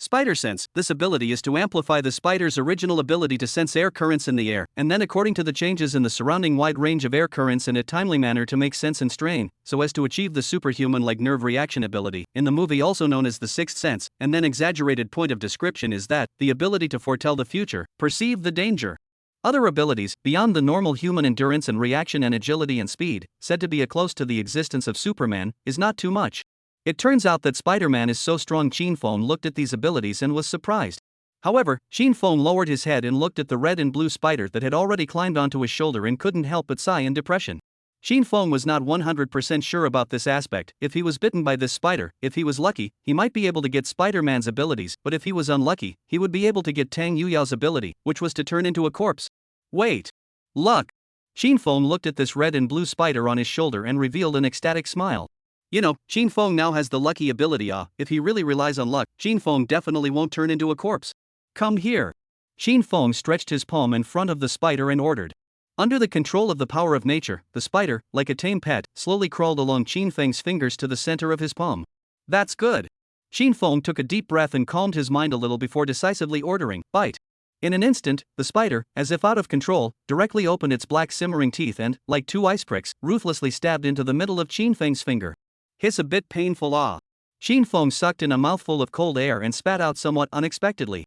Spider sense. This ability is to amplify the spider's original ability to sense air currents in the air, and then according to the changes in the surrounding wide range of air currents in a timely manner to make sense and strain, so as to achieve the superhuman-like nerve reaction ability, in the movie also known as the sixth sense, and then exaggerated point of description is that, the ability to foretell the future, perceive the danger. Other abilities, beyond the normal human endurance and reaction and agility and speed, said to be close to the existence of Superman, is not too much. It turns out that Spider-Man is so strong. Chin Fong looked at these abilities and was surprised. However, Chin Fong lowered his head and looked at the red and blue spider that had already climbed onto his shoulder and couldn't help but sigh in depression. Chin Fong was not 100% sure about this aspect. If he was bitten by this spider, if he was lucky, he might be able to get Spider-Man's abilities, but if he was unlucky, he would be able to get Tang Yuyao's ability, which was to turn into a corpse. Wait. Luck. Chin Fong looked at this red and blue spider on his shoulder and revealed an ecstatic smile. You know, Chin Fong now has the lucky ability. If he really relies on luck, Chin Fong definitely won't turn into a corpse. Come here. Chin Fong stretched his palm in front of the spider and ordered. Under the control of the power of nature, the spider, like a tame pet, slowly crawled along Chin Feng's fingers to the center of his palm. That's good. Chin Fong took a deep breath and calmed his mind a little before decisively ordering, bite. In an instant, the spider, as if out of control, directly opened its black simmering teeth and, like two ice pricks, ruthlessly stabbed into the middle of Chin Feng's finger. Hiss a bit painful. Chin Fong sucked in a mouthful of cold air and spat out somewhat unexpectedly.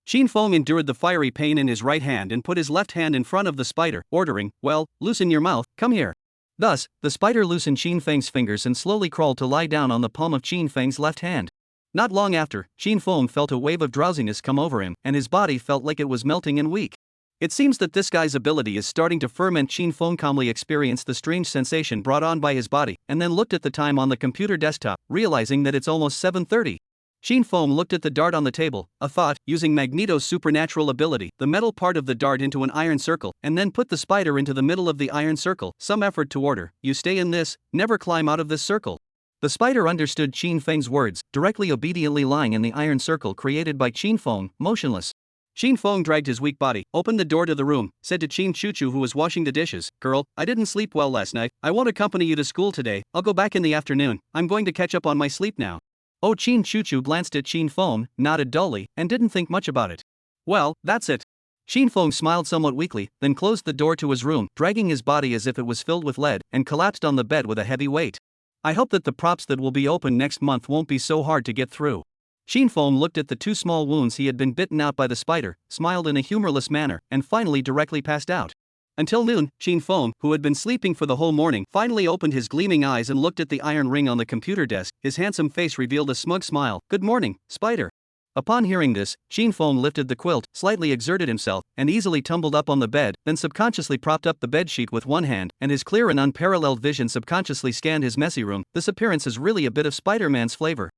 Chin Fong endured the fiery pain in his right hand and put his left hand in front of the spider, ordering, well, loosen your mouth, come here. Thus, the spider loosened Chin Feng's fingers and slowly crawled to lie down on the palm of Chin Feng's left hand. Not long after, Chin Fong felt a wave of drowsiness come over him, and his body felt like it was melting and weak. It seems that this guy's ability is starting to ferment. Chin Fong calmly experienced the strange sensation brought on by his body, and then looked at the time on the computer desktop, realizing that it's almost 7:30. Chin Fong looked at the dart on the table, a thought, using Magneto's supernatural ability, the metal part of the dart into an iron circle, and then put the spider into the middle of the iron circle, some effort to order, you stay in this, never climb out of this circle. The spider understood Chin Feng's words, directly obediently lying in the iron circle created by Chin Fong, motionless. Chin Fong dragged his weak body, opened the door to the room, said to Chin Chuchu who was washing the dishes, girl, I didn't sleep well last night, I won't accompany you to school today, I'll go back in the afternoon, I'm going to catch up on my sleep now. Oh, Chin Chuchu glanced at Chin Fong, nodded dully, and didn't think much about it. Well, that's it. Chin Fong smiled somewhat weakly, then closed the door to his room, dragging his body as if it was filled with lead, and collapsed on the bed with a heavy weight. I hope that the props that will be open next month won't be so hard to get through. Chin Fong looked at the two small wounds he had been bitten out by the spider, smiled in a humorless manner, and finally directly passed out. Until noon, Chin Fong, who had been sleeping for the whole morning, finally opened his gleaming eyes and looked at the iron ring on the computer desk. His handsome face revealed a smug smile. Good morning, spider. Upon hearing this, Chin Fong lifted the quilt, slightly exerted himself, and easily tumbled up on the bed, then subconsciously propped up the bedsheet with one hand, and his clear and unparalleled vision subconsciously scanned his messy room. This appearance is really a bit of Spider-Man's flavor.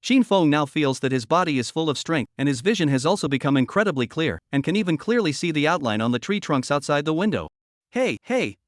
Xin Feng now feels that his body is full of strength, and his vision has also become incredibly clear, and can even clearly see the outline on the tree trunks outside the window. Hey,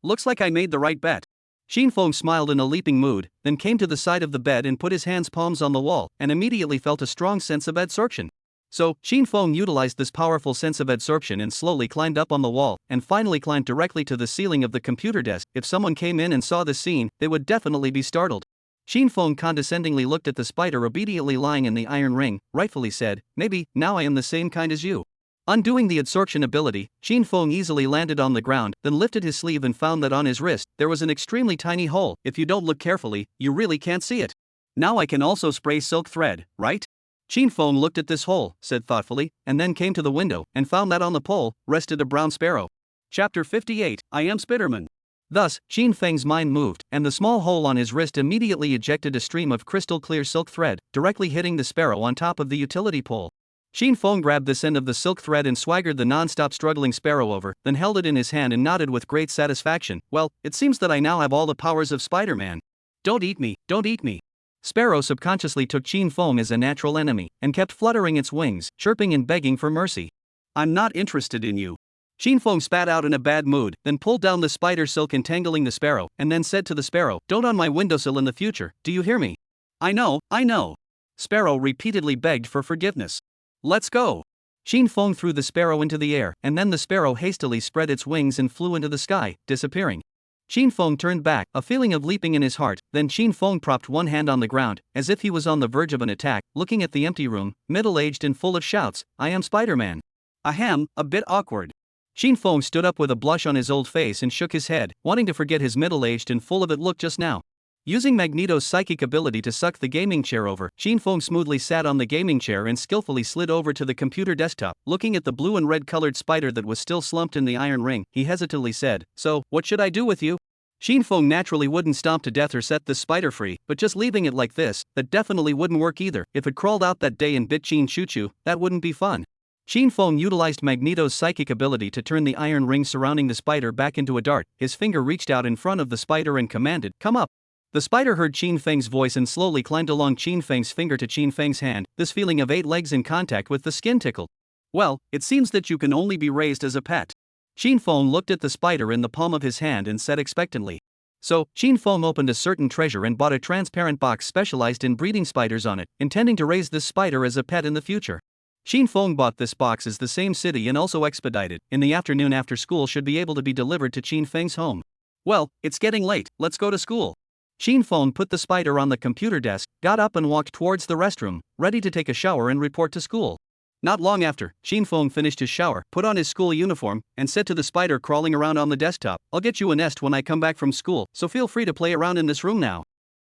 looks like I made the right bet. Xin Feng smiled in a leaping mood, then came to the side of the bed and put his hands palms on the wall, and immediately felt a strong sense of absorption. So, Xin Feng utilized this powerful sense of absorption and slowly climbed up on the wall, and finally climbed directly to the ceiling of the computer desk. If someone came in and saw this scene, they would definitely be startled. Xin Feng condescendingly looked at the spider obediently lying in the iron ring, rightfully said, "Maybe, now I am the same kind as you." Undoing the absorption ability, Xin Feng easily landed on the ground, then lifted his sleeve and found that on his wrist, there was an extremely tiny hole. If you don't look carefully, you really can't see it. Now I can also spray silk thread, right? Xin Feng looked at this hole, said thoughtfully, and then came to the window, and found that on the pole, rested a brown sparrow. Chapter 58, I am Spiderman. Thus, Xin Feng's mind moved, and the small hole on his wrist immediately ejected a stream of crystal clear silk thread, directly hitting the sparrow on top of the utility pole. Xin Feng grabbed this end of the silk thread and swaggered the non-stop struggling sparrow over, then held it in his hand and nodded with great satisfaction. Well, it seems that I now have all the powers of Spider-Man. Don't eat me, don't eat me. Sparrow subconsciously took Xin Feng as a natural enemy, and kept fluttering its wings, chirping and begging for mercy. I'm not interested in you. Xin Feng spat out in a bad mood, then pulled down the spider silk entangling the sparrow, and then said to the sparrow, "Don't on my windowsill in the future, do you hear me?" I know. Sparrow repeatedly begged for forgiveness. Let's go. Xin Feng threw the sparrow into the air, and then the sparrow hastily spread its wings and flew into the sky, disappearing. Xin Feng turned back, a feeling of leaping in his heart. Then Xin Feng propped one hand on the ground, as if he was on the verge of an attack, looking at the empty room, middle-aged and full of shouts. I am Spider-Man. Ahem, a bit awkward. Xin Feng stood up with a blush on his old face and shook his head, wanting to forget his middle-aged and full of it look just now. Using Magneto's psychic ability to suck the gaming chair over, Xin Feng smoothly sat on the gaming chair and skillfully slid over to the computer desktop. Looking at the blue and red colored spider that was still slumped in the iron ring, he hesitantly said, "So, what should I do with you?" Xin Feng naturally wouldn't stomp to death or set this spider free, but just leaving it like this, that definitely wouldn't work either. If it crawled out that day and bit Xin Choo-Choo, that wouldn't be fun. Xin Feng utilized Magneto's psychic ability to turn the iron ring surrounding the spider back into a dart. His finger reached out in front of the spider and commanded, "Come up." The spider heard Xin Feng's voice and slowly climbed along Xin Feng's finger to Xin Feng's hand. This feeling of 8 legs in contact with the skin tickled. Well, it seems that you can only be raised as a pet. Xin Feng looked at the spider in the palm of his hand and said expectantly. So, Xin Feng opened a certain treasure and bought a transparent box specialized in breeding spiders on it, intending to raise this spider as a pet in the future. Xin Feng bought this box as the same city and also expedited. In the afternoon after school should be able to be delivered to Xin Feng's home. Well, it's getting late, let's go to school. Xin Feng put the spider on the computer desk, got up and walked towards the restroom, ready to take a shower and report to school. Not long after, Xin Feng finished his shower, put on his school uniform, and said to the spider crawling around on the desktop, "I'll get you a nest when I come back from school, so feel free to play around in this room now."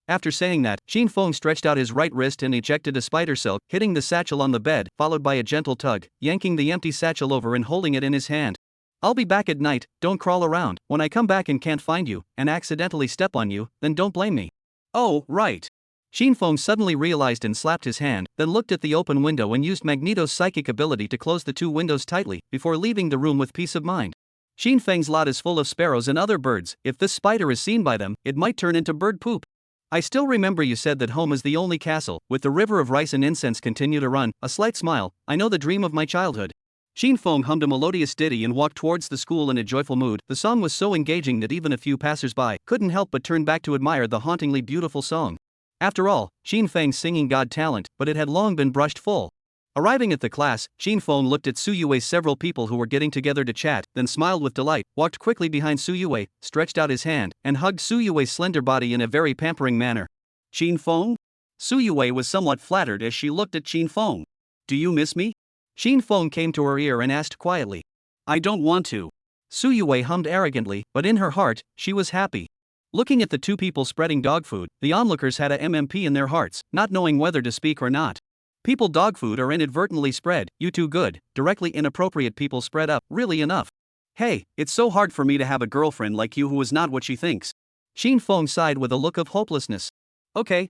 After saying that, Xin Feng stretched out his right wrist and ejected a spider silk, hitting the satchel on the bed, followed by a gentle tug, yanking the empty satchel over and holding it in his hand. "I'll be back at night, don't crawl around. When I come back and can't find you, and accidentally step on you, then don't blame me." "Oh, right." Xin Feng suddenly realized and slapped his hand, then looked at the open window and used Magneto's psychic ability to close the 2 windows tightly, before leaving the room with peace of mind. Xin Feng's lot is full of sparrows and other birds. If this spider is seen by them, it might turn into bird poop. I still remember you said that home is the only castle. With the river of rice and incense continue to run, a slight smile, I know the dream of my childhood. Xin Feng hummed a melodious ditty and walked towards the school in a joyful mood. The song was so engaging that even a few passers-by couldn't help but turn back to admire the hauntingly beautiful song. After all, Xin Feng's singing got talent, but it had long been brushed full. Arriving at the class, Xin Feng looked at Su Yue's several people who were getting together to chat, then smiled with delight, walked quickly behind Su Yue, stretched out his hand, and hugged Su Yue's slender body in a very pampering manner. "Xin Feng?" Su Yue was somewhat flattered as she looked at Xin Feng. "Do you miss me?" Xin Feng came to her ear and asked quietly. "I don't want to." Su Yue hummed arrogantly, but in her heart, she was happy. Looking at the 2 people spreading dog food, the onlookers had a MMP in their hearts, not knowing whether to speak or not. People dog food or inadvertently spread, you too good, directly inappropriate people spread up, really enough. Hey, it's so hard for me to have a girlfriend like you who is not what she thinks. Xin Feng sighed with a look of hopelessness. Okay,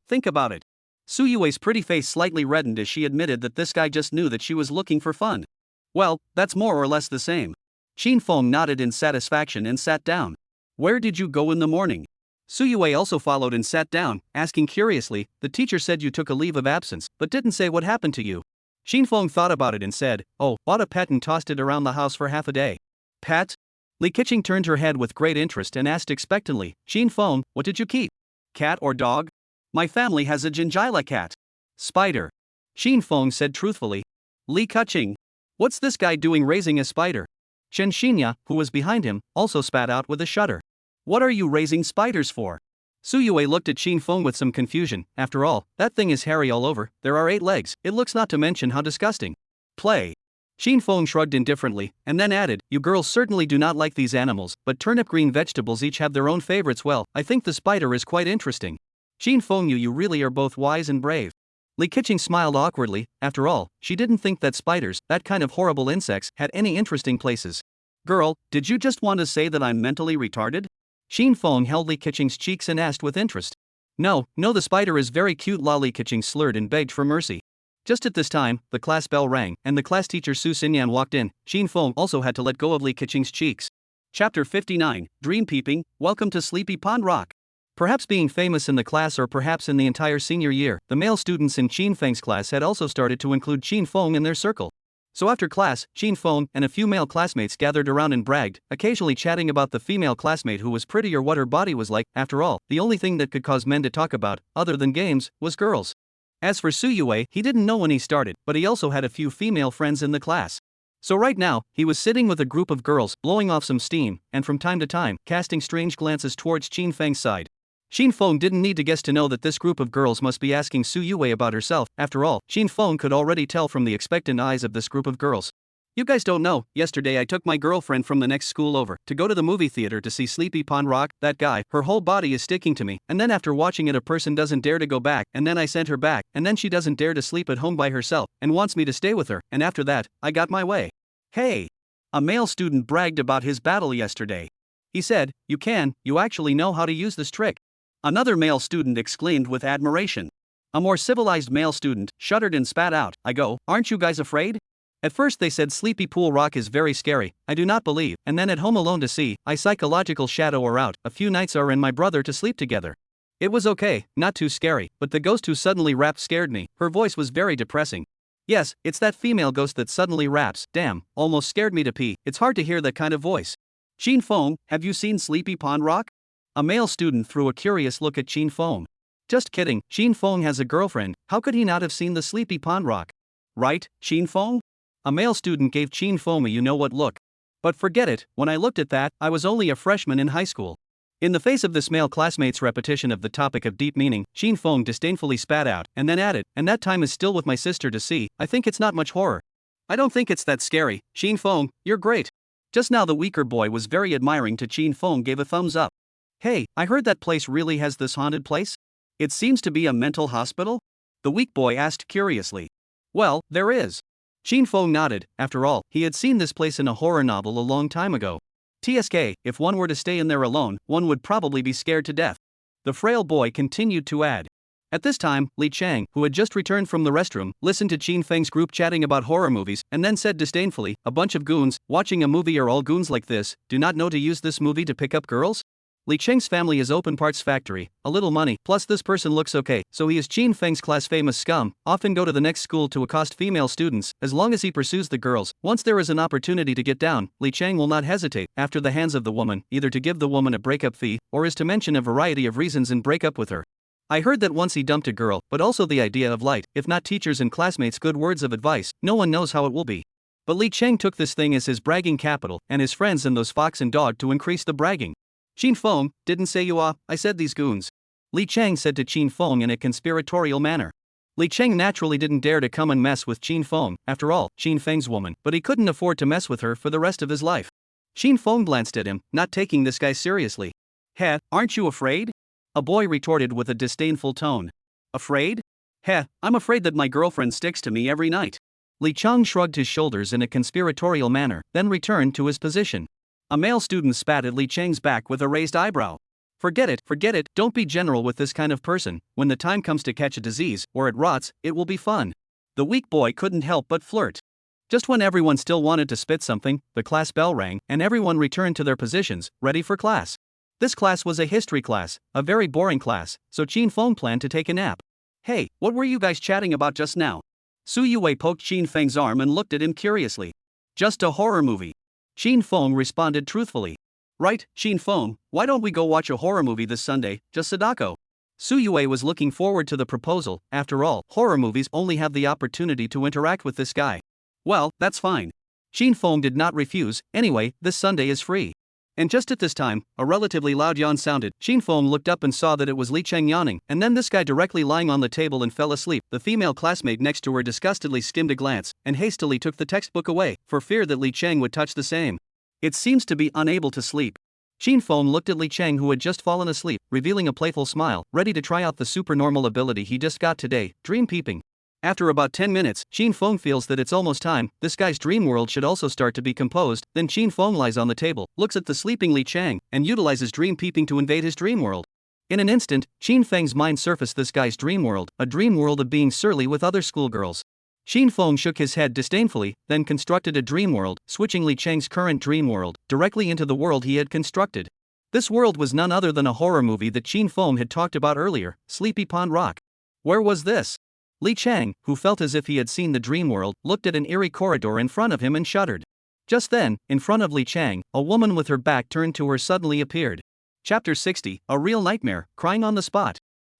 think about it. Su Yue's pretty face slightly reddened as she admitted that this guy just knew that she was looking for fun. Well, that's more or less the same. Xin Feng nodded in satisfaction and sat down. "Where did you go in the morning?" Suyue also followed and sat down, asking curiously, the teacher said you took a leave of absence, but didn't say what happened to you. Shinfeng thought about it and said, oh, bought a pet and tossed it around the house for half a day. Pet? Li Keqing turned her head with great interest and asked expectantly, Shinfeng, what did you keep? Cat or dog? My family has a Jinjila cat. Spider. Shinfeng said truthfully. Li Keqing. What's this guy doing raising a spider? Shen Xinya, who was behind him, also spat out with a shudder. What are you raising spiders for? Suyue looked at Shinfeng with some confusion. After all, that thing is hairy all over, there are 8 legs, it looks, not to mention how disgusting. Play. Shinfeng shrugged indifferently, and then added, you girls certainly do not like these animals, but turnip green vegetables each have their own favorites. Well, I think the spider is quite interesting. Shinfeng, you really are both wise and brave. Li Keqing smiled awkwardly. After all, she didn't think that spiders, that kind of horrible insects, had any interesting places. Girl, did you just want to say that I'm mentally retarded? Shinfeng held Li Keqing's cheeks and asked with interest. No, the spider is very cute. Li Keqing slurred and begged for mercy. Just at this time, the class bell rang, and the class teacher Su Xinyan walked in. Shinfeng also had to let go of Li Keqing's cheeks. Chapter 59, Dream Peeping, Welcome to Sleepy Pond Rock. Perhaps being famous in the class, or perhaps in the entire senior year, the male students in Shinfeng's class had also started to include Shinfeng in their circle. So after class, Shinfeng and a few male classmates gathered around and bragged, occasionally chatting about the female classmate who was pretty or what her body was like. After all, the only thing that could cause men to talk about, other than games, was girls. As for Suyue, he didn't know when he started, but he also had a few female friends in the class. So right now, he was sitting with a group of girls, blowing off some steam, and from time to time, casting strange glances towards Shinfeng's side. Shinfeng didn't need to guess to know that this group of girls must be asking Suyue about herself. After all, Shinfeng could already tell from the expectant eyes of this group of girls. You guys don't know, yesterday I took my girlfriend from the next school over to go to the movie theater to see Sleepy Pond Rock. That guy, her whole body is sticking to me, and then after watching it a person doesn't dare to go back, and then I sent her back, and then she doesn't dare to sleep at home by herself, and wants me to stay with her, and after that, I got my way. Hey! A male student bragged about his battle yesterday. He said, you actually know how to use this trick. Another male student exclaimed with admiration. A more civilized male student shuddered and spat out, I go, aren't you guys afraid? At first they said Sleepy Pool Rock is very scary, I do not believe, and then at home alone to see, I psychological shadow her out, a few nights are and my brother to sleep together. It was okay, not too scary, but the ghost who suddenly rapped scared me, her voice was very depressing. Yes, it's that female ghost that suddenly raps, damn, almost scared me to pee, it's hard to hear that kind of voice. Shinfeng, have you seen Sleepy Pond Rock? A male student threw a curious look at Shinfeng. Just kidding, Shinfeng has a girlfriend, how could he not have seen the Sleepy Pond Rock? Right, Shinfeng? A male student gave Shinfeng a you-know-what look. But forget it, when I looked at that, I was only a freshman in high school. In the face of this male classmate's repetition of the topic of deep meaning, Shinfeng disdainfully spat out, and then added, and that time is still with my sister to see, I think it's not much horror. I don't think it's that scary, Shinfeng, you're great. Just now the weaker boy was very admiring to Shinfeng gave a thumbs up. Hey, I heard that place really has this haunted place? It seems to be a mental hospital? The weak boy asked curiously. Well, there is. Shinfeng nodded, after all, he had seen this place in a horror novel a long time ago. TSK, if one were to stay in there alone, one would probably be scared to death. The frail boy continued to add. At this time, Li Chang, who had just returned from the restroom, listened to Shinfeng's group chatting about horror movies, and then said disdainfully, a bunch of goons, watching a movie are all goons like this, do not know to use this movie to pick up girls? Li Cheng's family is open parts factory, a little money, plus this person looks okay, so he is Shinfeng's class famous scum, often go to the next school to accost female students, as long as he pursues the girls, once there is an opportunity to get down, Li Cheng will not hesitate, after the hands of the woman, either to give the woman a breakup fee, or is to mention a variety of reasons and break up with her. I heard that once he dumped a girl, but also the idea of light, if not teachers and classmates good words of advice, no one knows how it will be. But Li Cheng took this thing as his bragging capital, and his friends and those fox and dog to increase the bragging. Shinfeng, didn't say you off, I said these goons. Li Cheng said to Shinfeng in a conspiratorial manner. Li Cheng naturally didn't dare to come and mess with Shinfeng, after all, Shinfeng's woman, but he couldn't afford to mess with her for the rest of his life. Shinfeng glanced at him, not taking this guy seriously. Heh, aren't you afraid? A boy retorted with a disdainful tone. Afraid? Heh, I'm afraid that my girlfriend sticks to me every night. Li Cheng shrugged his shoulders in a conspiratorial manner, then returned to his position. A male student spat at Li Cheng's back with a raised eyebrow. Forget it, don't be general with this kind of person, when the time comes to catch a disease, or it rots, it will be fun. The weak boy couldn't help but flirt. Just when everyone still wanted to spit something, the class bell rang, and everyone returned to their positions, ready for class. This class was a history class, a very boring class, so Qin Feng planned to take a nap. Hey, what were you guys chatting about just now? Su Yue poked Qin Feng's arm and looked at him curiously. Just a horror movie. Qin Feng responded truthfully. Right, Qin Feng, why don't we go watch a horror movie this Sunday, just Sadako? Su Yue was looking forward to the proposal. After all, horror movies only have the opportunity to interact with this guy. Well, that's fine. Qin Feng did not refuse. Anyway, this Sunday is free. And just at this time, a relatively loud yawn sounded. Qin Feng looked up and saw that it was Li Cheng yawning, and then this guy directly lying on the table and fell asleep. The female classmate next to her disgustedly skimmed a glance, and hastily took the textbook away, for fear that Li Cheng would touch the same. It seems to be unable to sleep. Qin Feng looked at Li Cheng, who had just fallen asleep, revealing a playful smile, ready to try out the supernormal ability he just got today, dream peeping. After about 10 minutes, Qin Feng feels that it's almost time. This guy's dream world should also start to be composed. Then Qin Feng lies on the table, looks at the sleeping Li Cheng, and utilizes dream peeping to invade his dream world. In an instant, Qin Feng's mind surfaced this guy's dream world, a dream world of being surly with other schoolgirls. Qin Feng shook his head disdainfully, then constructed a dream world, switching Li Cheng's current dream world directly into the world he had constructed. This world was none other than a horror movie that Qin Feng had talked about earlier, Sleepy Pond Rock. Where was this? Li Cheng, who felt as if he had seen the dream world, looked at an eerie corridor in front of him and shuddered. Just then, in front of Li Cheng, a woman with her back turned to her suddenly appeared. Chapter 60, A Real Nightmare, Crying on the Spot.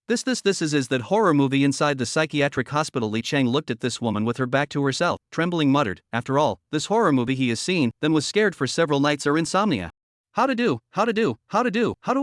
This is that horror movie inside the psychiatric hospital. Li Cheng looked at this woman with her back to herself, trembling muttered, after all, this horror movie he has seen, then was scared for several nights or insomnia. How do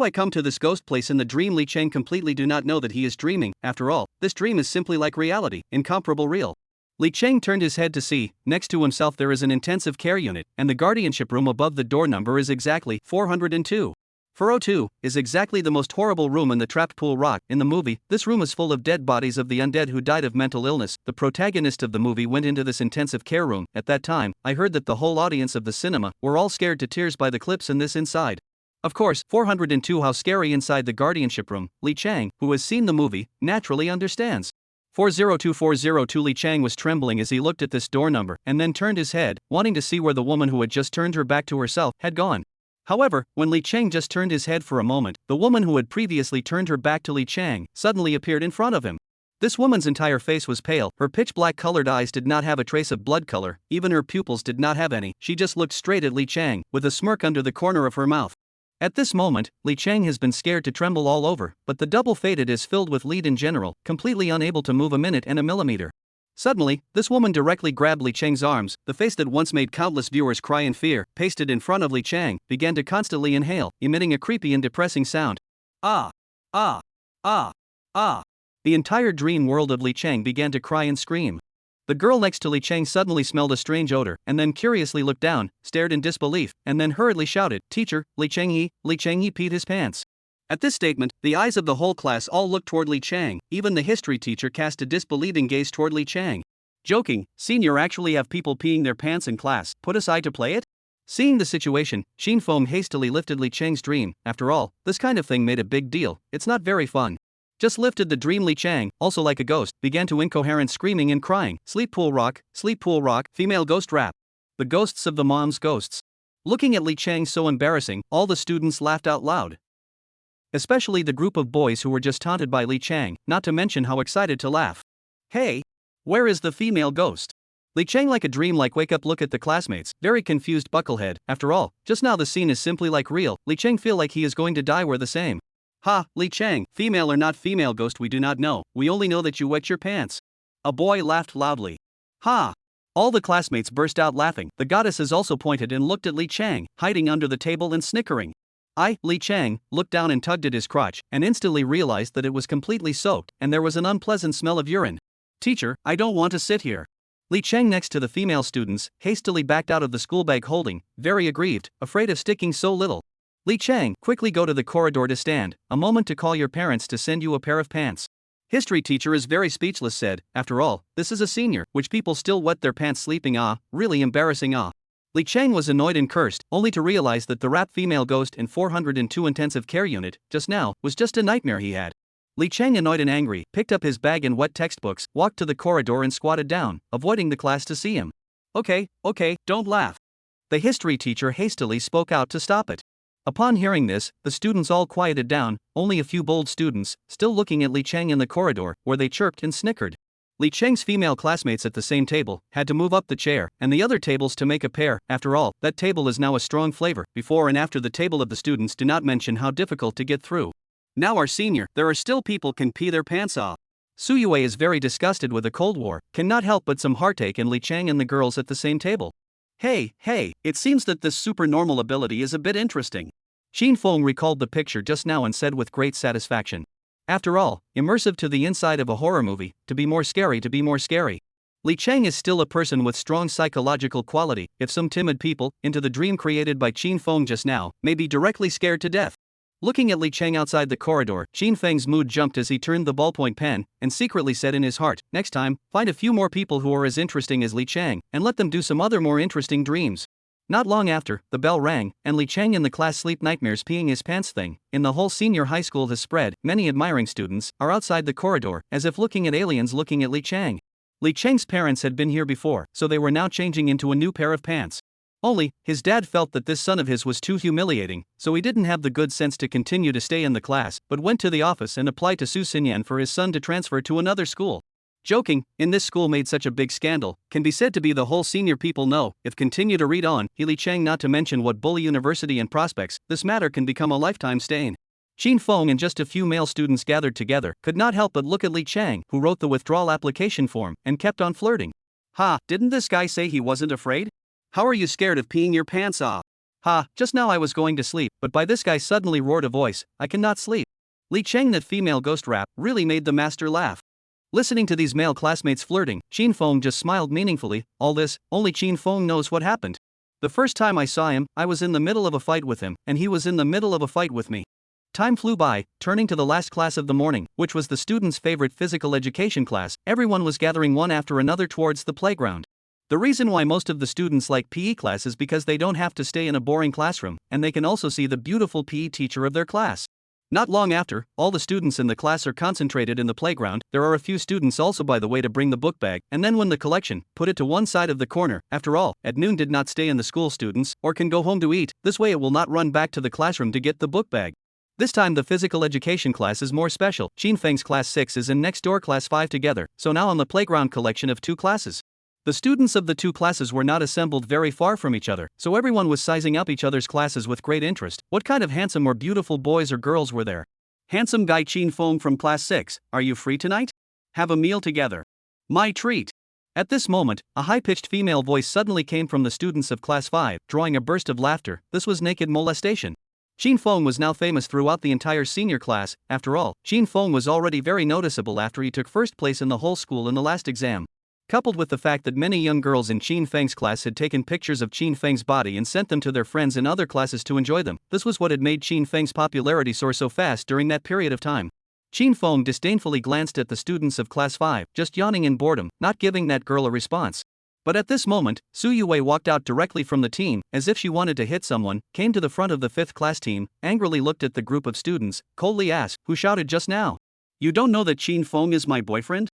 I come to this ghost place in the dream? Li Cheng completely do not know that he is dreaming. After all, this dream is simply like reality, incomparable real. Li Cheng turned his head to see, next to himself there is an intensive care unit, and the guardianship room above the door number is exactly 402. 402 is exactly the most horrible room in the trapped pool rock. In the movie, this room is full of dead bodies of the undead who died of mental illness. The protagonist of the movie went into this intensive care room. At that time, I heard that the whole audience of the cinema were all scared to tears by the clips in this inside. Of course, 402 how scary inside the guardianship room. Li Cheng, who has seen the movie, naturally understands. 402 Li Cheng was trembling as he looked at this door number and then turned his head, wanting to see where the woman who had just turned her back to herself had gone. However, when Li Cheng just turned his head for a moment, the woman who had previously turned her back to Li Cheng suddenly appeared in front of him. This woman's entire face was pale, her pitch-black colored eyes did not have a trace of blood color, even her pupils did not have any. She just looked straight at Li Cheng, with a smirk under the corner of her mouth. At this moment, Li Cheng has been scared to tremble all over, but the double faded is filled with lead in general, completely unable to move a minute and a millimeter. Suddenly, this woman directly grabbed Li Cheng's arms. The face that once made countless viewers cry in fear, pasted in front of Li Cheng, began to constantly inhale, emitting a creepy and depressing sound. Ah! Ah! Ah! Ah! The entire dream world of Li Cheng began to cry and scream. The girl next to Li Cheng suddenly smelled a strange odor, and then curiously looked down, stared in disbelief, and then hurriedly shouted, "Teacher, Li Cheng he peed his pants." At this statement, the eyes of the whole class all looked toward Li Cheng. Even the history teacher cast a disbelieving gaze toward Li Cheng. Joking, senior actually have people peeing their pants in class, put aside to play it? Seeing the situation, Qin Feng hastily lifted Li Cheng's dream. After all, this kind of thing made a big deal, it's not very fun. Just lifted the dream. Li Cheng, also like a ghost, began to incoherent screaming and crying. Sleep pool rock, female ghost rap. The ghosts of the mom's ghosts. Looking at Li Cheng so embarrassing, all the students laughed out loud. Especially the group of boys who were just taunted by Li Cheng, not to mention how excited to laugh. Hey! Where is the female ghost? Li Cheng like a dream like wake up look at the classmates, very confused bucklehead. After all, just now the scene is simply like real. Li Cheng feel like he is going to die we're the same. Ha, Li Cheng, female or not female ghost we do not know, we only know that you wet your pants. A boy laughed loudly. Ha! All the classmates burst out laughing. The goddesses also pointed and looked at Li Cheng, hiding under the table and snickering. Li Cheng, looked down and tugged at his crotch, and instantly realized that it was completely soaked, and there was an unpleasant smell of urine. Teacher, I don't want to sit here. Li Cheng next to the female students, hastily backed out of the school bag holding, very aggrieved, afraid of sticking so little. Li Cheng, quickly go to the corridor to stand, a moment to call your parents to send you a pair of pants. History teacher is very speechless said, after all, this is a senior, which people still wet their pants sleeping really embarrassing Li Cheng was annoyed and cursed, only to realize that the rap female ghost in 402 intensive care unit, just now, was just a nightmare he had. Li Cheng annoyed and angry, picked up his bag and wet textbooks, walked to the corridor and squatted down, avoiding the class to see him. Okay, don't laugh. The history teacher hastily spoke out to stop it. Upon hearing this, the students all quieted down, only a few bold students, still looking at Li Cheng in the corridor, where they chirped and snickered. Li Cheng's female classmates at the same table had to move up the chair and the other tables to make a pair. After all, that table is now a strong flavor. Before and after the table of the students do not mention how difficult to get through. Now our senior, there are still people can pee their pants off. Su Yue is very disgusted with the Cold War, cannot help but some heartache in Li Cheng and the girls at the same table. Hey, it seems that this supernormal ability is a bit interesting. Qin Feng recalled the picture just now and said with great satisfaction. After all, immersive to the inside of a horror movie, to be more scary. Li Cheng is still a person with strong psychological quality. If some timid people, into the dream created by Qin Feng just now, may be directly scared to death. Looking at Li Cheng outside the corridor, Qin Feng's mood jumped as he turned the ballpoint pen, and secretly said in his heart, next time, find a few more people who are as interesting as Li Cheng, and let them do some other more interesting dreams. Not long after, the bell rang, and Li Cheng in the class sleep nightmares peeing his pants thing, in the whole senior high school has spread. Many admiring students are outside the corridor, as if looking at aliens looking at Li Cheng. Li Cheng's parents had been here before, so they were now changing into a new pair of pants. Only, his dad felt that this son of his was too humiliating, so he didn't have the good sense to continue to stay in the class, but went to the office and applied to Su Xinyan for his son to transfer to another school. Joking, in this school made such a big scandal, can be said to be the whole senior people know. If continue to read on, Li Cheng not to mention what bully university and prospects, this matter can become a lifetime stain. Qin Feng and just a few male students gathered together could not help but look at Li Cheng, who wrote the withdrawal application form, and kept on flirting. Ha, didn't this guy say he wasn't afraid? How are you scared of peeing your pants off? Ha, just now I was going to sleep, but by this guy suddenly roared a voice, I cannot sleep. Li Cheng that female ghost rap really made the master laugh. Listening to these male classmates flirting, Qin Feng just smiled meaningfully. All this, only Qin Feng knows what happened. The first time I saw him, I was in the middle of a fight with him, and he was in the middle of a fight with me. Time flew by, turning to the last class of the morning, which was the students' favorite physical education class. Everyone was gathering one after another towards the playground. The reason why most of the students like PE class is because they don't have to stay in a boring classroom, and they can also see the beautiful PE teacher of their class. Not long after, all the students in the class are concentrated in the playground. There are a few students also by the way to bring the book bag, and then when the collection, put it to one side of the corner. After all, at noon did not stay in the school students, or can go home to eat, this way it will not run back to the classroom to get the book bag. This time the physical education class is more special. Qin Feng's class 6 is in next door class 5 together, so now on the playground collection of two classes. The students of the two classes were not assembled very far from each other, so everyone was sizing up each other's classes with great interest. What kind of handsome or beautiful boys or girls were there? Handsome guy Qin Feng from class 6, are you free tonight? Have a meal together. My treat. At this moment, a high-pitched female voice suddenly came from the students of class 5, drawing a burst of laughter. This was naked molestation. Qin Feng was now famous throughout the entire senior class. After all, Qin Feng was already very noticeable after he took first place in the whole school in the last exam. Coupled with the fact that many young girls in Qin Feng's class had taken pictures of Qin Feng's body and sent them to their friends in other classes to enjoy them, this was what had made Qin Feng's popularity soar so fast during that period of time. Qin Feng disdainfully glanced at the students of class 5, just yawning in boredom, not giving that girl a response. But at this moment, Su Yue walked out directly from the team, as if she wanted to hit someone, came to the front of the 5th class team, angrily looked at the group of students, coldly asked, who shouted just now? You don't know that Qin Feng is my boyfriend?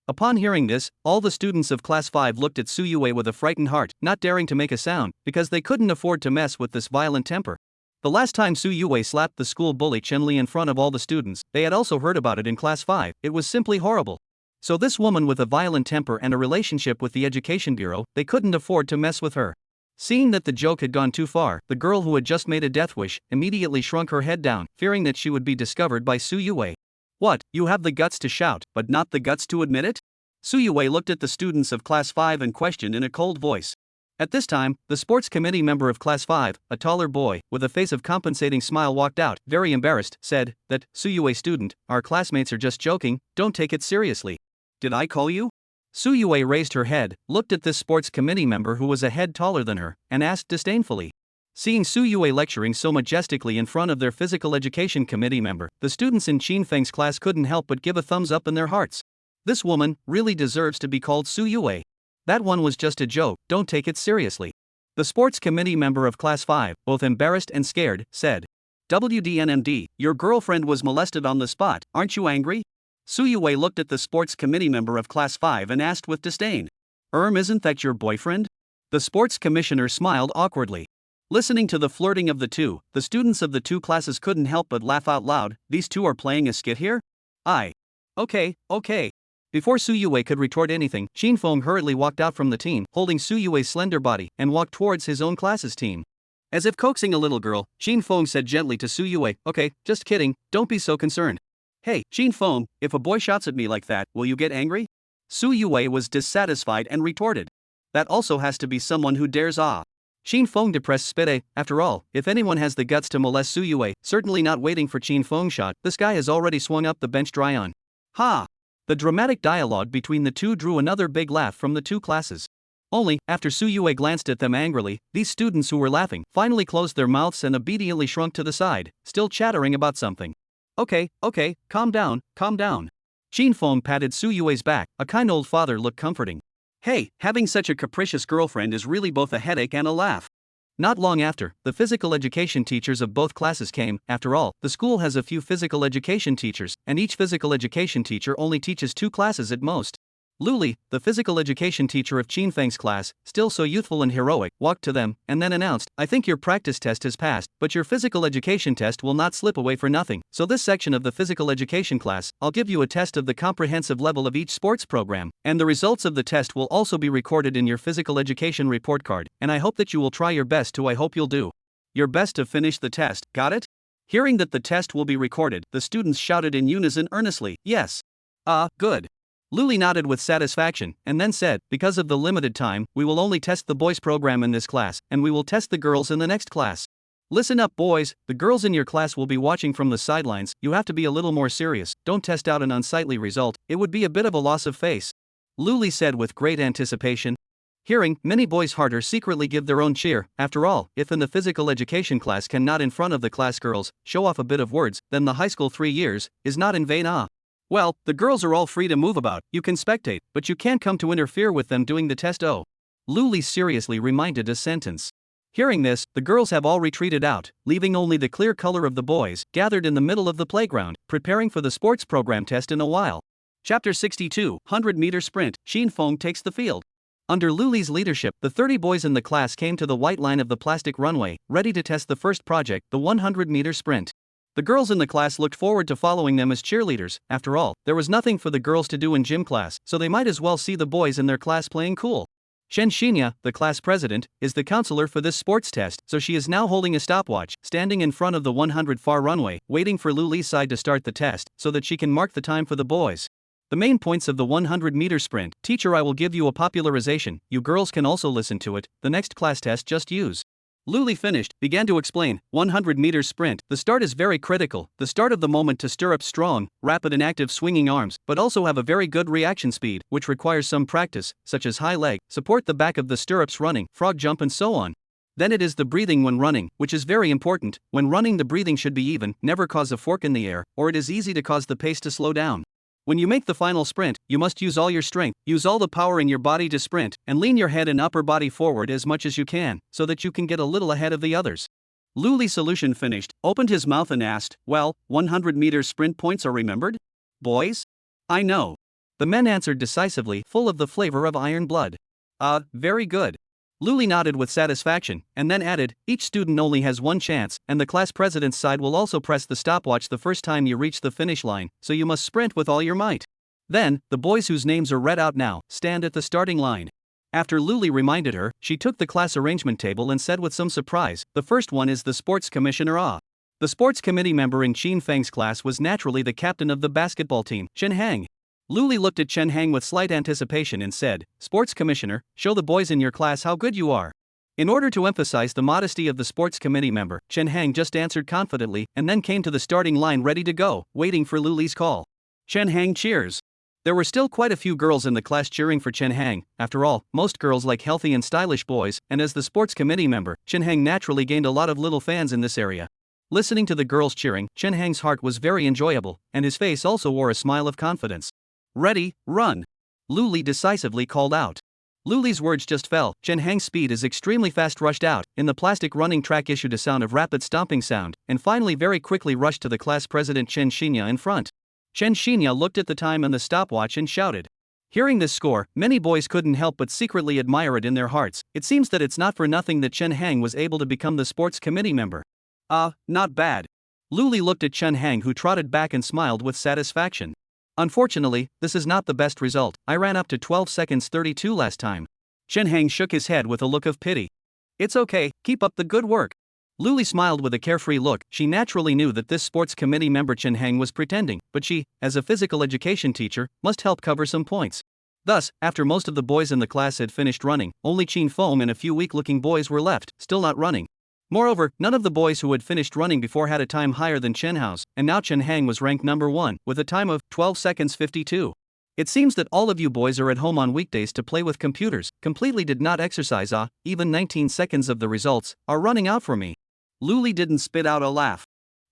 Upon hearing this, all the students of class 5 looked at Su Yue with a frightened heart, not daring to make a sound, because they couldn't afford to mess with this violent temper. The last time Su Yue slapped the school bully Chen Li in front of all the students, they had also heard about it in class 5, it was simply horrible. So this woman with a violent temper and a relationship with the education bureau, they couldn't afford to mess with her. Seeing that the joke had gone too far, the girl who had just made a death wish immediately shrunk her head down, fearing that she would be discovered by Su Yue. What, you have the guts to shout, but not the guts to admit it? Su Yue looked at the students of class 5 and questioned in a cold voice. At this time, the sports committee member of class 5, a taller boy, with a face of compensating smile walked out, very embarrassed, said, that, Su Yue student, our classmates are just joking, don't take it seriously. Did I call you? Su Yue raised her head, looked at this sports committee member who was a head taller than her, and asked disdainfully. Seeing Su Yue lecturing so majestically in front of their physical education committee member, the students in Qin Feng's class couldn't help but give a thumbs up in their hearts. This woman really deserves to be called Su Yue. That one was just a joke, don't take it seriously. The sports committee member of class 5, both embarrassed and scared, said. WDNMD, your girlfriend was molested on the spot, aren't you angry? Su Yue looked at the sports committee member of class 5 and asked with disdain. Isn't that your boyfriend? The sports commissioner smiled awkwardly. Listening to the flirting of the two, the students of the two classes couldn't help but laugh out loud. These two are playing a skit here? Okay. Before Suyue could retort anything, Qin Feng hurriedly walked out from the team, holding Suyue's slender body, and walked towards his own class's team. As if coaxing a little girl, Qin Feng said gently to Suyue, "Okay, just kidding, don't be so concerned." "Hey, Qin Feng, if a boy shouts at me like that, will you get angry?" Suyue was dissatisfied and retorted. "That also has to be someone who dares Qin Feng depressed spit. After all, if anyone has the guts to molest Suyue, certainly not waiting for Qin Feng shot, this guy has already swung up the bench dry on. Ha! The dramatic dialogue between the two drew another big laugh from the two classes. Only, after Suyue glanced at them angrily, these students who were laughing finally closed their mouths and obediently shrunk to the side, still chattering about something. Okay, calm down. Qin Feng patted Suyue's back, a kind old father look comforting. Hey, having such a capricious girlfriend is really both a headache and a laugh. Not long after, the physical education teachers of both classes came. After all, the school has a few physical education teachers, and each physical education teacher only teaches 2 classes at most. Luli, the physical education teacher of Qin Feng's class, still so youthful and heroic, walked to them, and then announced, "I think your practice test has passed, but your physical education test will not slip away for nothing. So this section of the physical education class, I'll give you a test of the comprehensive level of each sports program, and the results of the test will also be recorded in your physical education report card, and I hope that you will try your best to I hope you'll do your best to finish the test, got it?" Hearing that the test will be recorded, the students shouted in unison earnestly, "Yes." Good. Luli nodded with satisfaction, and then said, "Because of the limited time, we will only test the boys' program in this class, and we will test the girls in the next class. Listen up, boys, the girls in your class will be watching from the sidelines, you have to be a little more serious, don't test out an unsightly result, it would be a bit of a loss of face," Luli said with great anticipation. Hearing, many boys' hearter secretly give their own cheer. After all, if in the physical education class cannot in front of the class girls show off a bit of words, then the high school 3 years is not in vain. Well, the girls are all free to move about, you can spectate, but you can't come to interfere with them doing the test. Luli seriously reminded a sentence. Hearing this, the girls have all retreated out, leaving only the clear color of the boys, gathered in the middle of the playground, preparing for the sports program test in a while. Chapter 62, 100-meter sprint, Qin Feng takes the field. Under Luli's leadership, the 30 boys in the class came to the white line of the plastic runway, ready to test the first project, the 100-meter sprint. The girls in the class looked forward to following them as cheerleaders. After all, there was nothing for the girls to do in gym class, so they might as well see the boys in their class playing cool. Chen Xinya, the class president, is the counselor for this sports test, so she is now holding a stopwatch, standing in front of the 100 far runway, waiting for Luli's side to start the test, so that she can mark the time for the boys. The main points of the 100-meter sprint. Teacher, I will give you a popularization, you girls can also listen to it, the next class test just use. Luli finished, began to explain, 100-meter sprint, the start is very critical, the start of the moment to stir up strong, rapid and active swinging arms, but also have a very good reaction speed, which requires some practice, such as high leg, support the back of the stirrups running, frog jump and so on. Then it is the breathing when running, which is very important. When running the breathing should be even, never cause a fork in the air, or it is easy to cause the pace to slow down. When you make the final sprint, you must use all your strength, use all the power in your body to sprint, and lean your head and upper body forward as much as you can, so that you can get a little ahead of the others. Luli solution finished, opened his mouth and asked, well, 100-meter sprint points are remembered? Boys? I know. The men answered decisively, full of the flavor of iron blood. Very good. Luli nodded with satisfaction, and then added, each student only has one chance, and the class president's side will also press the stopwatch the first time you reach the finish line, so you must sprint with all your might. Then, the boys whose names are read out now, stand at the starting line. After Luli reminded her, she took the class arrangement table and said with some surprise, the first one is the sports commissioner. The sports committee member in Qin Feng's class was naturally the captain of the basketball team, Chen Hang. Luli looked at Chen Hang with slight anticipation and said, Sports Commissioner, show the boys in your class how good you are. In order to emphasize the modesty of the sports committee member, Chen Hang just answered confidently and then came to the starting line ready to go, waiting for Luli's call. Chen Hang cheers. There were still quite a few girls in the class cheering for Chen Hang. After all, most girls like healthy and stylish boys, and as the sports committee member, Chen Hang naturally gained a lot of little fans in this area. Listening to the girls cheering, Chen Hang's heart was very enjoyable, and his face also wore a smile of confidence. Ready, run! Luli decisively called out. Luli's words just fell. Chen Hang's speed is extremely fast, rushed out, in the plastic running track issued a sound of rapid stomping sound, and finally very quickly rushed to the class president Chen Xinya in front. Chen Xinya looked at the time and the stopwatch and shouted. Hearing this score, many boys couldn't help but secretly admire it in their hearts. It seems that it's not for nothing that Chen Hang was able to become the sports committee member. Not bad. Luli looked at Chen Hang, who trotted back and smiled with satisfaction. Unfortunately, this is not the best result. I ran up to 12 seconds 32 last time. Chen Hang shook his head with a look of pity. It's okay, keep up the good work. Luli smiled with a carefree look. She naturally knew that this sports committee member Chen Hang was pretending, but she, as a physical education teacher, must help cover some points. Thus, after most of the boys in the class had finished running, only Chin Fong and a few weak-looking boys were left, still not running. Moreover, none of the boys who had finished running before had a time higher than Chen Hao's, and now Chen Hang was ranked number 1, with a time of 12 seconds 52. It seems that all of you boys are at home on weekdays to play with computers, completely did not exercise. Even 19 seconds of the results are running out for me. Luli didn't spit out a laugh.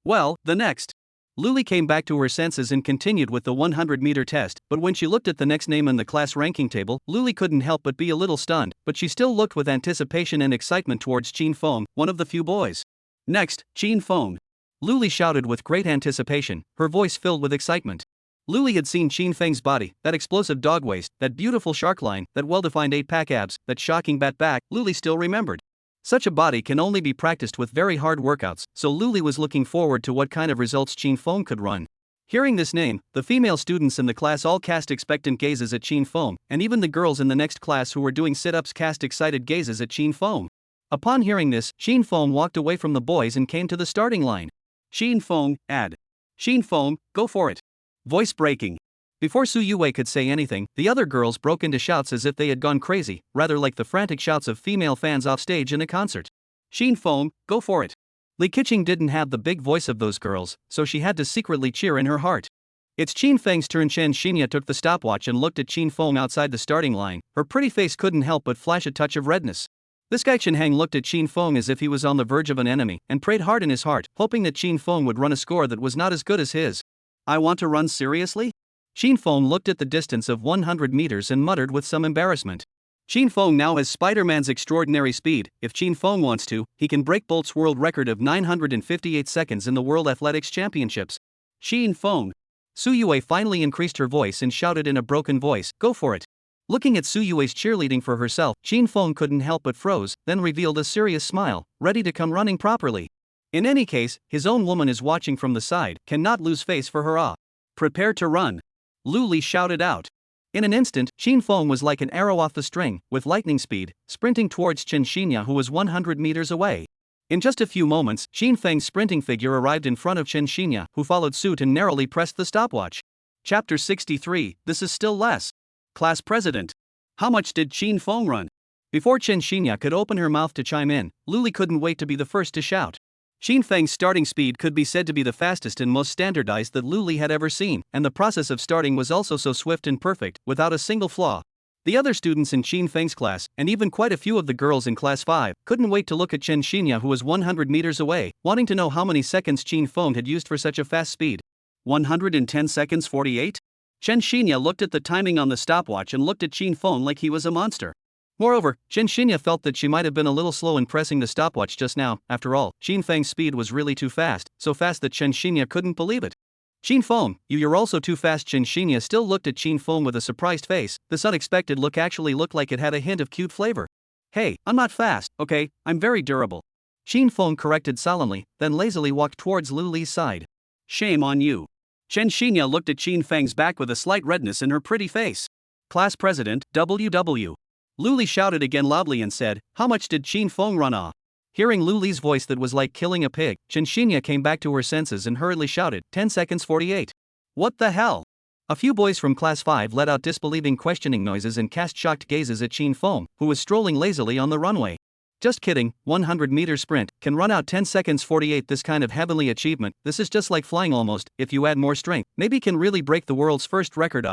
Well, the next. Luli came back to her senses and continued with the 100-meter test, but when she looked at the next name in the class ranking table, Luli couldn't help but be a little stunned, but she still looked with anticipation and excitement towards Chin Fong, one of the few boys. Next, Chin Fong. Luli shouted with great anticipation, her voice filled with excitement. Luli had seen Chin Feng's body, that explosive dog waist, that beautiful shark line, that well-defined 8-pack abs, that shocking bat back. Luli still remembered. Such a body can only be practiced with very hard workouts, so Luli was looking forward to what kind of results Chin Fong could run. Hearing this name, the female students in the class all cast expectant gazes at Chin Fong, and even the girls in the next class who were doing sit-ups cast excited gazes at Chin Fong. Upon hearing this, Chin Fong walked away from the boys and came to the starting line. Chin Fong, add. Chin Fong, go for it. Voice breaking. Before Su Yue could say anything, the other girls broke into shouts as if they had gone crazy, rather like the frantic shouts of female fans off stage in a concert. Chin Fong, go for it. Li Keqing didn't have the big voice of those girls, so she had to secretly cheer in her heart. It's Chin Feng's turn. Chen Xinya took the stopwatch and looked at Chin Fong outside the starting line. Her pretty face couldn't help but flash a touch of redness. This guy Chen Hang looked at Chin Fong as if he was on the verge of an enemy, and prayed hard in his heart, hoping that Chin Fong would run a score that was not as good as his. I want to run seriously? Chin Fong looked at the distance of 100 meters and muttered with some embarrassment. Chin Fong now has Spider-Man's extraordinary speed. If Chin Fong wants to, he can break Bolt's world record of 958 seconds in the World Athletics Championships. Chin Fong. Su Yue finally increased her voice and shouted in a broken voice, go for it. Looking at Su Yue's cheerleading for herself, Chin Fong couldn't help but froze, then revealed a serious smile, ready to come running properly. In any case, his own woman is watching from the side, cannot lose face for her. Prepare to run. Luli shouted out. In an instant, Chin Fong was like an arrow off the string, with lightning speed, sprinting towards Chen Xinya, who was 100 meters away. In just a few moments, Chin Feng's sprinting figure arrived in front of Chen Xinya, who followed suit and narrowly pressed the stopwatch. Chapter 63, This is still less. Class President. How much did Chin Fong run? Before Chen Xinya could open her mouth to chime in, Luli couldn't wait to be the first to shout. Chin Feng's starting speed could be said to be the fastest and most standardized that Luli had ever seen, and the process of starting was also so swift and perfect, without a single flaw. The other students in Chin Feng's class, and even quite a few of the girls in Class 5, couldn't wait to look at Chen Xinya, who was 100 meters away, wanting to know how many seconds Chin Feng had used for such a fast speed. 110 seconds 48? Chen Xinya looked at the timing on the stopwatch and looked at Chin Feng like he was a monster. Moreover, Chen Xinya felt that she might have been a little slow in pressing the stopwatch just now. After all, Chin Feng's speed was really too fast, so fast that Chen Xinya couldn't believe it. Chin Feng, you're also too fast. Chen Xinya still looked at Chin Feng with a surprised face. This unexpected look actually looked like it had a hint of cute flavor. Hey, I'm not fast, okay, I'm very durable. Chin Feng corrected solemnly, then lazily walked towards Luli's side. Shame on you. Chen Xinya looked at Chin Feng's back with a slight redness in her pretty face. Class President, WW. Luli shouted again loudly and said, how much did Chin Feng run? Hearing Luli's voice that was like killing a pig, Chen Xinya came back to her senses and hurriedly shouted, 10 seconds 48. What the hell? A few boys from Class 5 let out disbelieving questioning noises and cast shocked gazes at Chin Feng, who was strolling lazily on the runway. Just kidding, 100-meter sprint, can run out 10 seconds 48. This kind of heavenly achievement, this is just like flying almost, if you add more strength, maybe can really break the world's first record.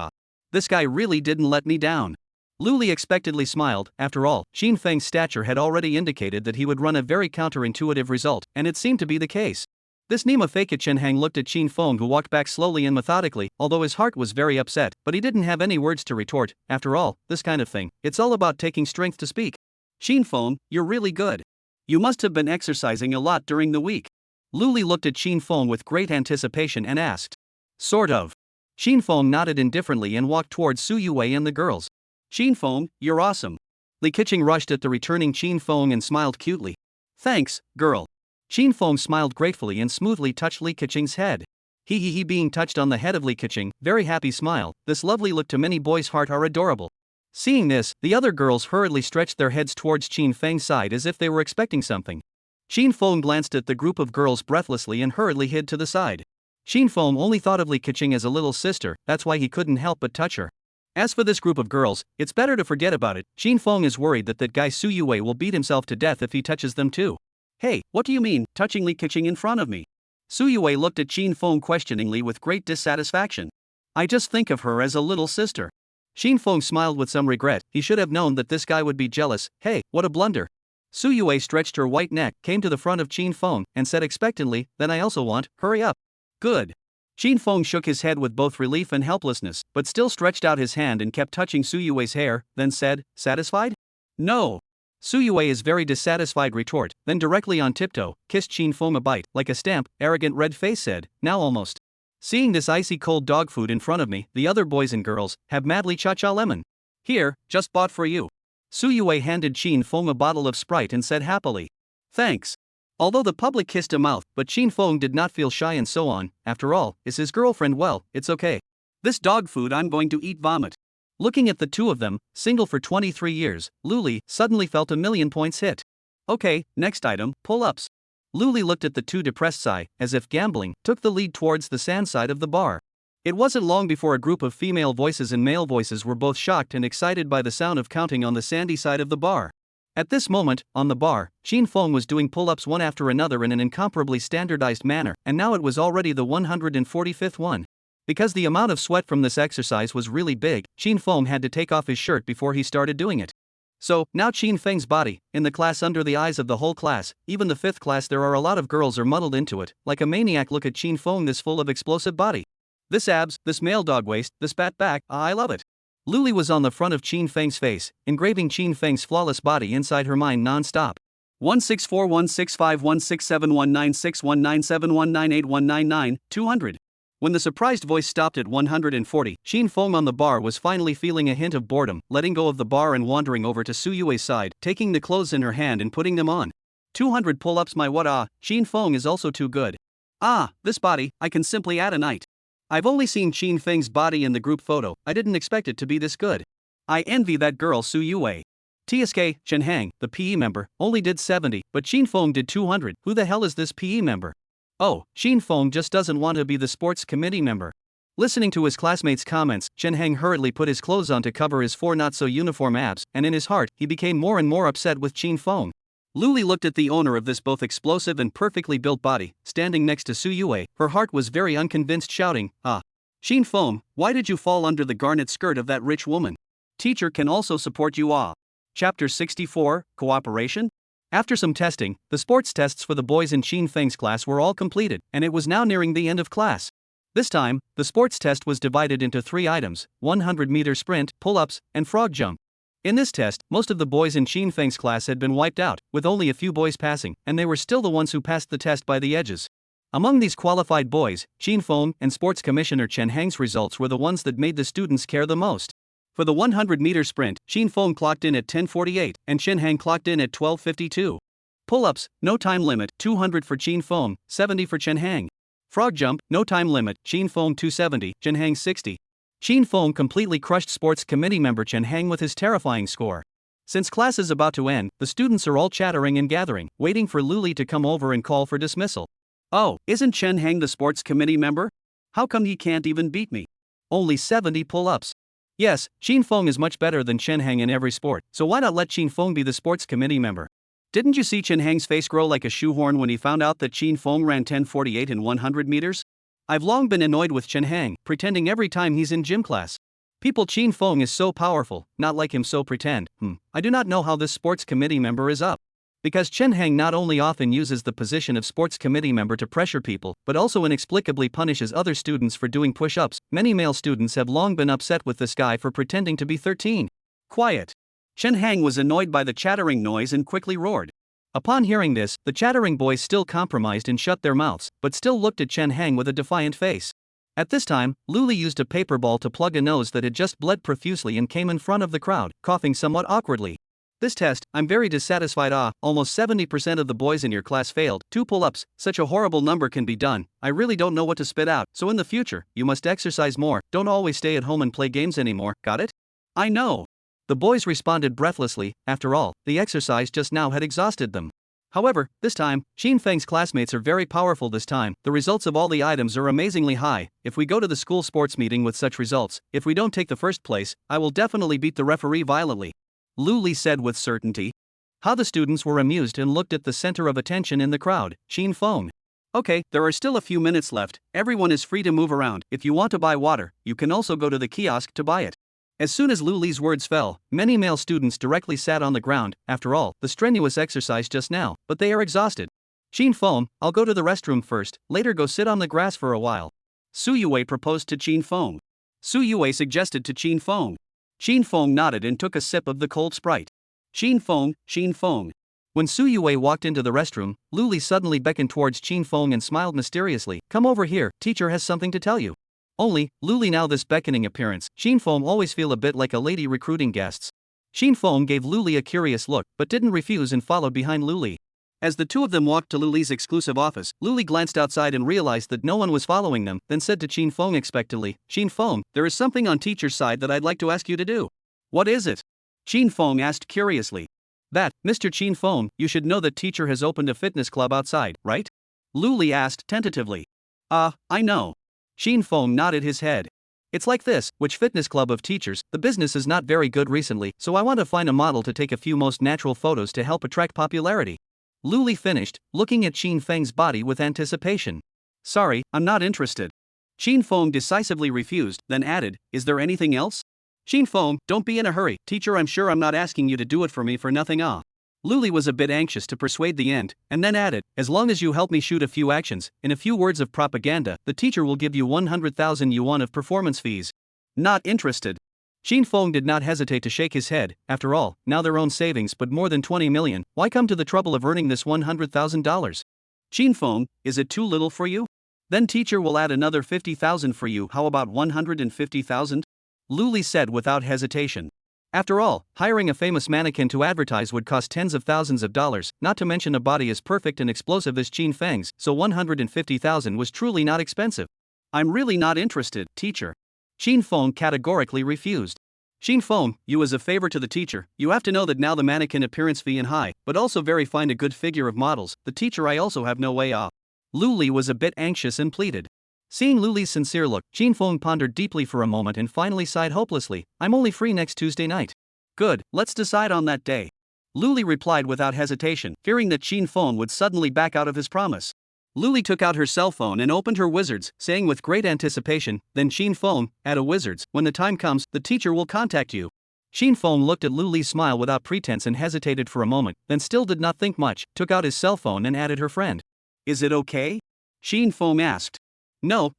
This guy really didn't let me down. Luli expectantly smiled. After all, Chin Feng's stature had already indicated that he would run a very counterintuitive result, and it seemed to be the case. This Nima fake Chen Hang looked at Chin Feng, who walked back slowly and methodically, although his heart was very upset, but he didn't have any words to retort. After all, this kind of thing, it's all about taking strength to speak. Chin Feng, you're really good. You must have been exercising a lot during the week. Luli looked at Chin Feng with great anticipation and asked. Sort of. Shin Feng nodded indifferently and walked towards Su Yue and the girls. Shin Feng, you're awesome. Li Keqing rushed at the returning Shin Feng and smiled cutely. Thanks, girl. Shin Feng smiled gratefully and smoothly touched Li Keqing's head. He being touched on the head of Li Keqing, very happy smile, this lovely look to many boys' heart are adorable. Seeing this, the other girls hurriedly stretched their heads towards Qin Feng's side as if they were expecting something. Qin Feng glanced at the group of girls breathlessly and hurriedly hid to the side. Qin Feng only thought of Li Keqing as a little sister, that's why he couldn't help but touch her. As for this group of girls, it's better to forget about it. Qin Feng is worried that guy Su Yue will beat himself to death if he touches them too. Hey, what do you mean, touching Li Keqing in front of me? Su Yue looked at Qin Feng questioningly with great dissatisfaction. I just think of her as a little sister. Qin Feng smiled with some regret, he should have known that this guy would be jealous. Hey, what a blunder. Su Yue stretched her white neck, came to the front of Qin Feng, and said expectantly, then I also want, hurry up. Good. Qin Feng shook his head with both relief and helplessness, but still stretched out his hand and kept touching Su Yue's hair, then said, satisfied? No. Su Yue is very dissatisfied retort, then directly on tiptoe, kissed Qin Feng a bite, like a stamp, arrogant red face said, now almost. Seeing this icy cold dog food in front of me, the other boys and girls, have madly cha-cha lemon. Here, just bought for you. Su Yue handed Qin Feng a bottle of Sprite and said happily. Thanks. Although the public kissed him out, but Qin Feng did not feel shy and so on, after all, is his girlfriend well, it's okay. This dog food I'm going to eat vomit. Looking at the two of them, single for 23 years, Luli suddenly felt a million points hit. Okay, next item, pull-ups. Luli looked at the two depressed Sai, as if gambling, took the lead towards the sand side of the bar. It wasn't long before a group of female voices and male voices were both shocked and excited by the sound of counting on the sandy side of the bar. At this moment, on the bar, Qin Feng was doing pull-ups one after another in an incomparably standardized manner, and now it was already the 145th one. Because the amount of sweat from this exercise was really big, Qin Feng had to take off his shirt before he started doing it. So, now Qin Feng's body, in the class under the eyes of the whole class, even the 5th class there are a lot of girls are muddled into it, like a maniac look at Qin Feng this full of explosive body. This abs, this male dog waist, this bat back, I love it. Luli was on the front of Qin Feng's face, engraving Qin Feng's flawless body inside her mind non-stop. 164165167196197198199 200. When the surprised voice stopped at 140, Qin Feng on the bar was finally feeling a hint of boredom, letting go of the bar and wandering over to Su Yue's side, taking the clothes in her hand and putting them on. 200 pull-ups my what Qin Feng is also too good. This body, I can simply add a night. I've only seen Qin Feng's body in the group photo, I didn't expect it to be this good. I envy that girl Su Yue. TSK, Chen Hang, the PE member, only did 70, but Qin Feng did 200, who the hell is this PE member? Oh, Qin Feng just doesn't want to be the sports committee member. Listening to his classmates' comments, Chen Hang hurriedly put his clothes on to cover his 4 not-so-uniform abs, and in his heart, he became more and more upset with Qin Feng. Luli looked at the owner of this both explosive and perfectly built body, standing next to Su Yue, her heart was very unconvinced shouting, Qin Feng, why did you fall under the garnet skirt of that rich woman? Teacher can also support you Chapter 64, Cooperation? After some testing, the sports tests for the boys in Qin Feng's class were all completed, and it was now nearing the end of class. This time, the sports test was divided into 3 items, 100-meter sprint, pull-ups, and frog jump. In this test, most of the boys in Qin Feng's class had been wiped out, with only a few boys passing, and they were still the ones who passed the test by the edges. Among these qualified boys, Qin Feng and Sports Commissioner Chen Hang's results were the ones that made the students care the most. For the 100-meter sprint, Qin Feng clocked in at 10:48, and Chen Hang clocked in at 12:52. Pull-ups, no time limit, 200 for Qin Feng, 70 for Chen Hang. Frog jump, no time limit, Qin Feng 270, Chen Hang 60. Qin Feng completely crushed sports committee member Chen Hang with his terrifying score. Since class is about to end, the students are all chattering and gathering, waiting for Luli to come over and call for dismissal. Oh, isn't Chen Hang the sports committee member? How come he can't even beat me? Only 70 pull-ups. Yes, Qin Feng is much better than Chen Hang in every sport, so why not let Qin Feng be the sports committee member? Didn't you see Chen Hang's face grow like a shoehorn when he found out that Qin Feng ran 10:48 in 100 meters? I've long been annoyed with Chen Hang, pretending every time he's in gym class. People Qin Feng is so powerful, not like him so pretend. I do not know how this sports committee member is up. Because Chen Hang not only often uses the position of sports committee member to pressure people, but also inexplicably punishes other students for doing push-ups. Many male students have long been upset with this guy for pretending to be 13. Quiet. Chen Hang was annoyed by the chattering noise and quickly roared. Upon hearing this, the chattering boys still compromised and shut their mouths, but still looked at Chen Hang with a defiant face. At this time, Luli used a paper ball to plug a nose that had just bled profusely and came in front of the crowd, coughing somewhat awkwardly. This test, I'm very dissatisfied. Almost 70% of the boys in your class failed. 2 pull-ups, such a horrible number can be done. I really don't know what to spit out, so in the future, you must exercise more, don't always stay at home and play games anymore, got it? I know. The boys responded breathlessly. After all, the exercise just now had exhausted them. However, this time, Xin Feng's classmates are very powerful this time. The results of all the items are amazingly high. If we go to the school sports meeting with such results, if we don't take the first place, I will definitely beat the referee violently. Luli said with certainty. How the students were amused and looked at the center of attention in the crowd, Xin Feng. Okay, there are still a few minutes left. Everyone is free to move around. If you want to buy water, you can also go to the kiosk to buy it. As soon as Luli's words fell, many male students directly sat on the ground. After all, the strenuous exercise just now, but they are exhausted. Xin Feng, I'll go to the restroom first, later go sit on the grass for a while. Su Yue proposed to Xin Feng. Su Yue suggested to Xin Feng. Xin Feng nodded and took a sip of the cold Sprite. Xin Feng, Xin Feng. When Su Yue walked into the restroom, Luli suddenly beckoned towards Xin Feng and smiled mysteriously. Come over here, teacher has something to tell you. Only, Luli now this beckoning appearance, Xin Feng always feel a bit like a lady recruiting guests. Xin Feng gave Luli a curious look, but didn't refuse and followed behind Luli. As the two of them walked to Luli's exclusive office, Luli glanced outside and realized that no one was following them, then said to Xin Feng expectantly, Xin Feng, there is something on teacher's side that I'd like to ask you to do. What is it? Xin Feng asked curiously. That, Mr. Xin Feng, you should know that teacher has opened a fitness club outside, right? Luli asked tentatively. I know. Xin Feng nodded his head. It's like this, which fitness club of teachers, the business is not very good recently, so I want to find a model to take a few most natural photos to help attract popularity. Luli finished, looking at Xin Feng's body with anticipation. Sorry, I'm not interested. Xin Feng decisively refused, then added, is there anything else? Xin Feng, don't be in a hurry, teacher, I'm sure I'm not asking you to do it for me for nothing. Luli was a bit anxious to persuade the end, and then added, as long as you help me shoot a few actions, in a few words of propaganda, the teacher will give you 100,000 yuan of performance fees. Not interested. Xin Feng did not hesitate to shake his head. After all, now their own savings but more than 20 million, why come to the trouble of earning this $100,000? Xin Feng, is it too little for you? Then teacher will add another 50,000 for you, how about 150,000? Luli said without hesitation. After all, hiring a famous mannequin to advertise would cost tens of thousands of dollars, not to mention a body as perfect and explosive as Xin Feng's, so 150,000 was truly not expensive. I'm really not interested, teacher. Xin Feng categorically refused. Xin Feng, you as a favor to the teacher, you have to know that now the mannequin appearance fee in high, but also very find a good figure of models, the teacher I also have no way off. Luli was a bit anxious and pleaded. Seeing Luli's sincere look, Xin Feng pondered deeply for a moment and finally sighed hopelessly, I'm only free next Tuesday night. Good, let's decide on that day. Luli replied without hesitation, fearing that Xin Feng would suddenly back out of his promise. Luli took out her cell phone and opened her Wizards, saying with great anticipation, then Xin Feng, add a Wizards, when the time comes, the teacher will contact you. Xin Feng looked at Luli's smile without pretense and hesitated for a moment, then still did not think much, took out his cell phone and added her friend. Is it okay? Xin Feng asked. No,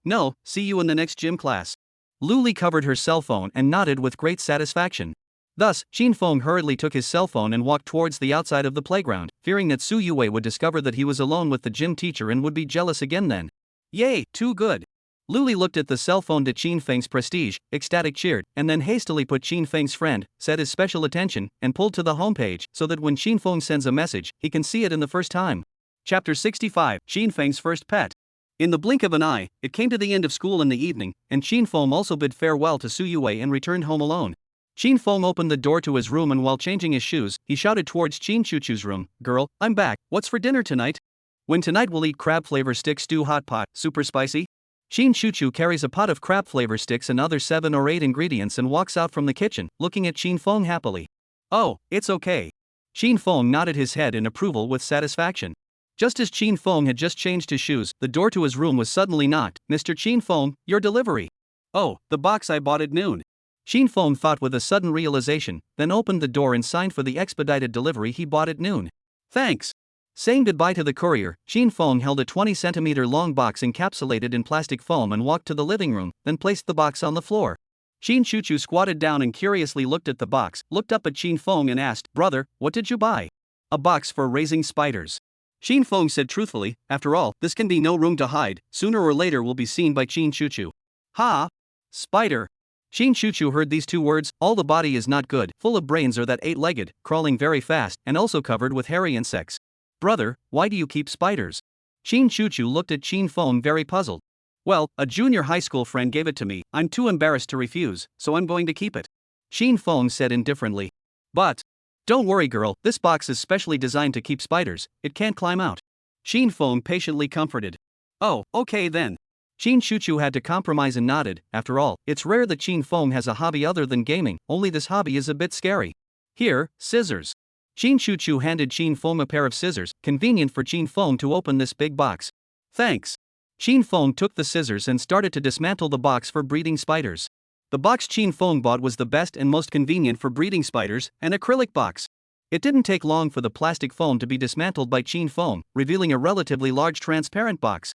see you in the next gym class. Luli covered her cell phone and nodded with great satisfaction. Thus, Xin Feng hurriedly took his cell phone and walked towards the outside of the playground, fearing that Su Yue would discover that he was alone with the gym teacher and would be jealous again then. Yay, too good. Luli looked at the cell phone to Xin Feng's prestige, ecstatic cheered, and then hastily put Xin Feng's friend, set his special attention, and pulled to the homepage so that when Xin Feng sends a message, he can see it in the first time. Chapter 65, Xin Feng's First Pet. In the blink of an eye, it came to the end of school in the evening, and Xin Feng also bid farewell to Su Yue and returned home alone. Xin Feng opened the door to his room and while changing his shoes, he shouted towards Xin Chuchu's room, Girl, I'm back, what's for dinner tonight? When tonight we'll eat crab flavor stick stew hot pot, super spicy? Xin Chuchu carries a pot of crab flavor sticks and other 7 or 8 ingredients and walks out from the kitchen, looking at Xin Feng happily. Oh, it's okay. Xin Feng nodded his head in approval with satisfaction. Just as Xin Feng had just changed his shoes, the door to his room was suddenly knocked. Mr. Xin Feng, your delivery. Oh, the box I bought at noon. Xin Feng thought with a sudden realization, then opened the door and signed for the expedited delivery he bought at noon. Thanks. Saying goodbye to the courier, Xin Feng held a 20-centimeter long box encapsulated in plastic foam and walked to the living room, then placed the box on the floor. Xin Chuchu squatted down and curiously looked at the box, looked up at Xin Feng and asked, Brother, what did you buy? A box for raising spiders. Xin Feng said truthfully, after all, this can be no room to hide, sooner or later will be seen by Xin Chuchu. Ha! Spider! Shin Chuchu heard these two words, all the body is not good, full of brains or that eight-legged, crawling very fast, and also covered with hairy insects. Brother, why do you keep spiders? Shin Chuchu looked at Chin Fong very puzzled. Well, a junior high school friend gave it to me, I'm too embarrassed to refuse, so I'm going to keep it. Shin Fong said indifferently. But, don't worry girl, this box is specially designed to keep spiders, it can't climb out. Shin Fong patiently comforted. Oh, okay then. Shin Chuchu had to compromise and nodded. After all, it's rare that Shin Fong has a hobby other than gaming, only this hobby is a bit scary. Here, scissors. Shin Chuchu handed Shin Fong a pair of scissors, convenient for Shin Fong to open this big box. Thanks. Shin Fong took the scissors and started to dismantle the box for breeding spiders. The box Shin Fong bought was the best and most convenient for breeding spiders, an acrylic box. It didn't take long for the plastic foam to be dismantled by Shin Fong, revealing a relatively large transparent box.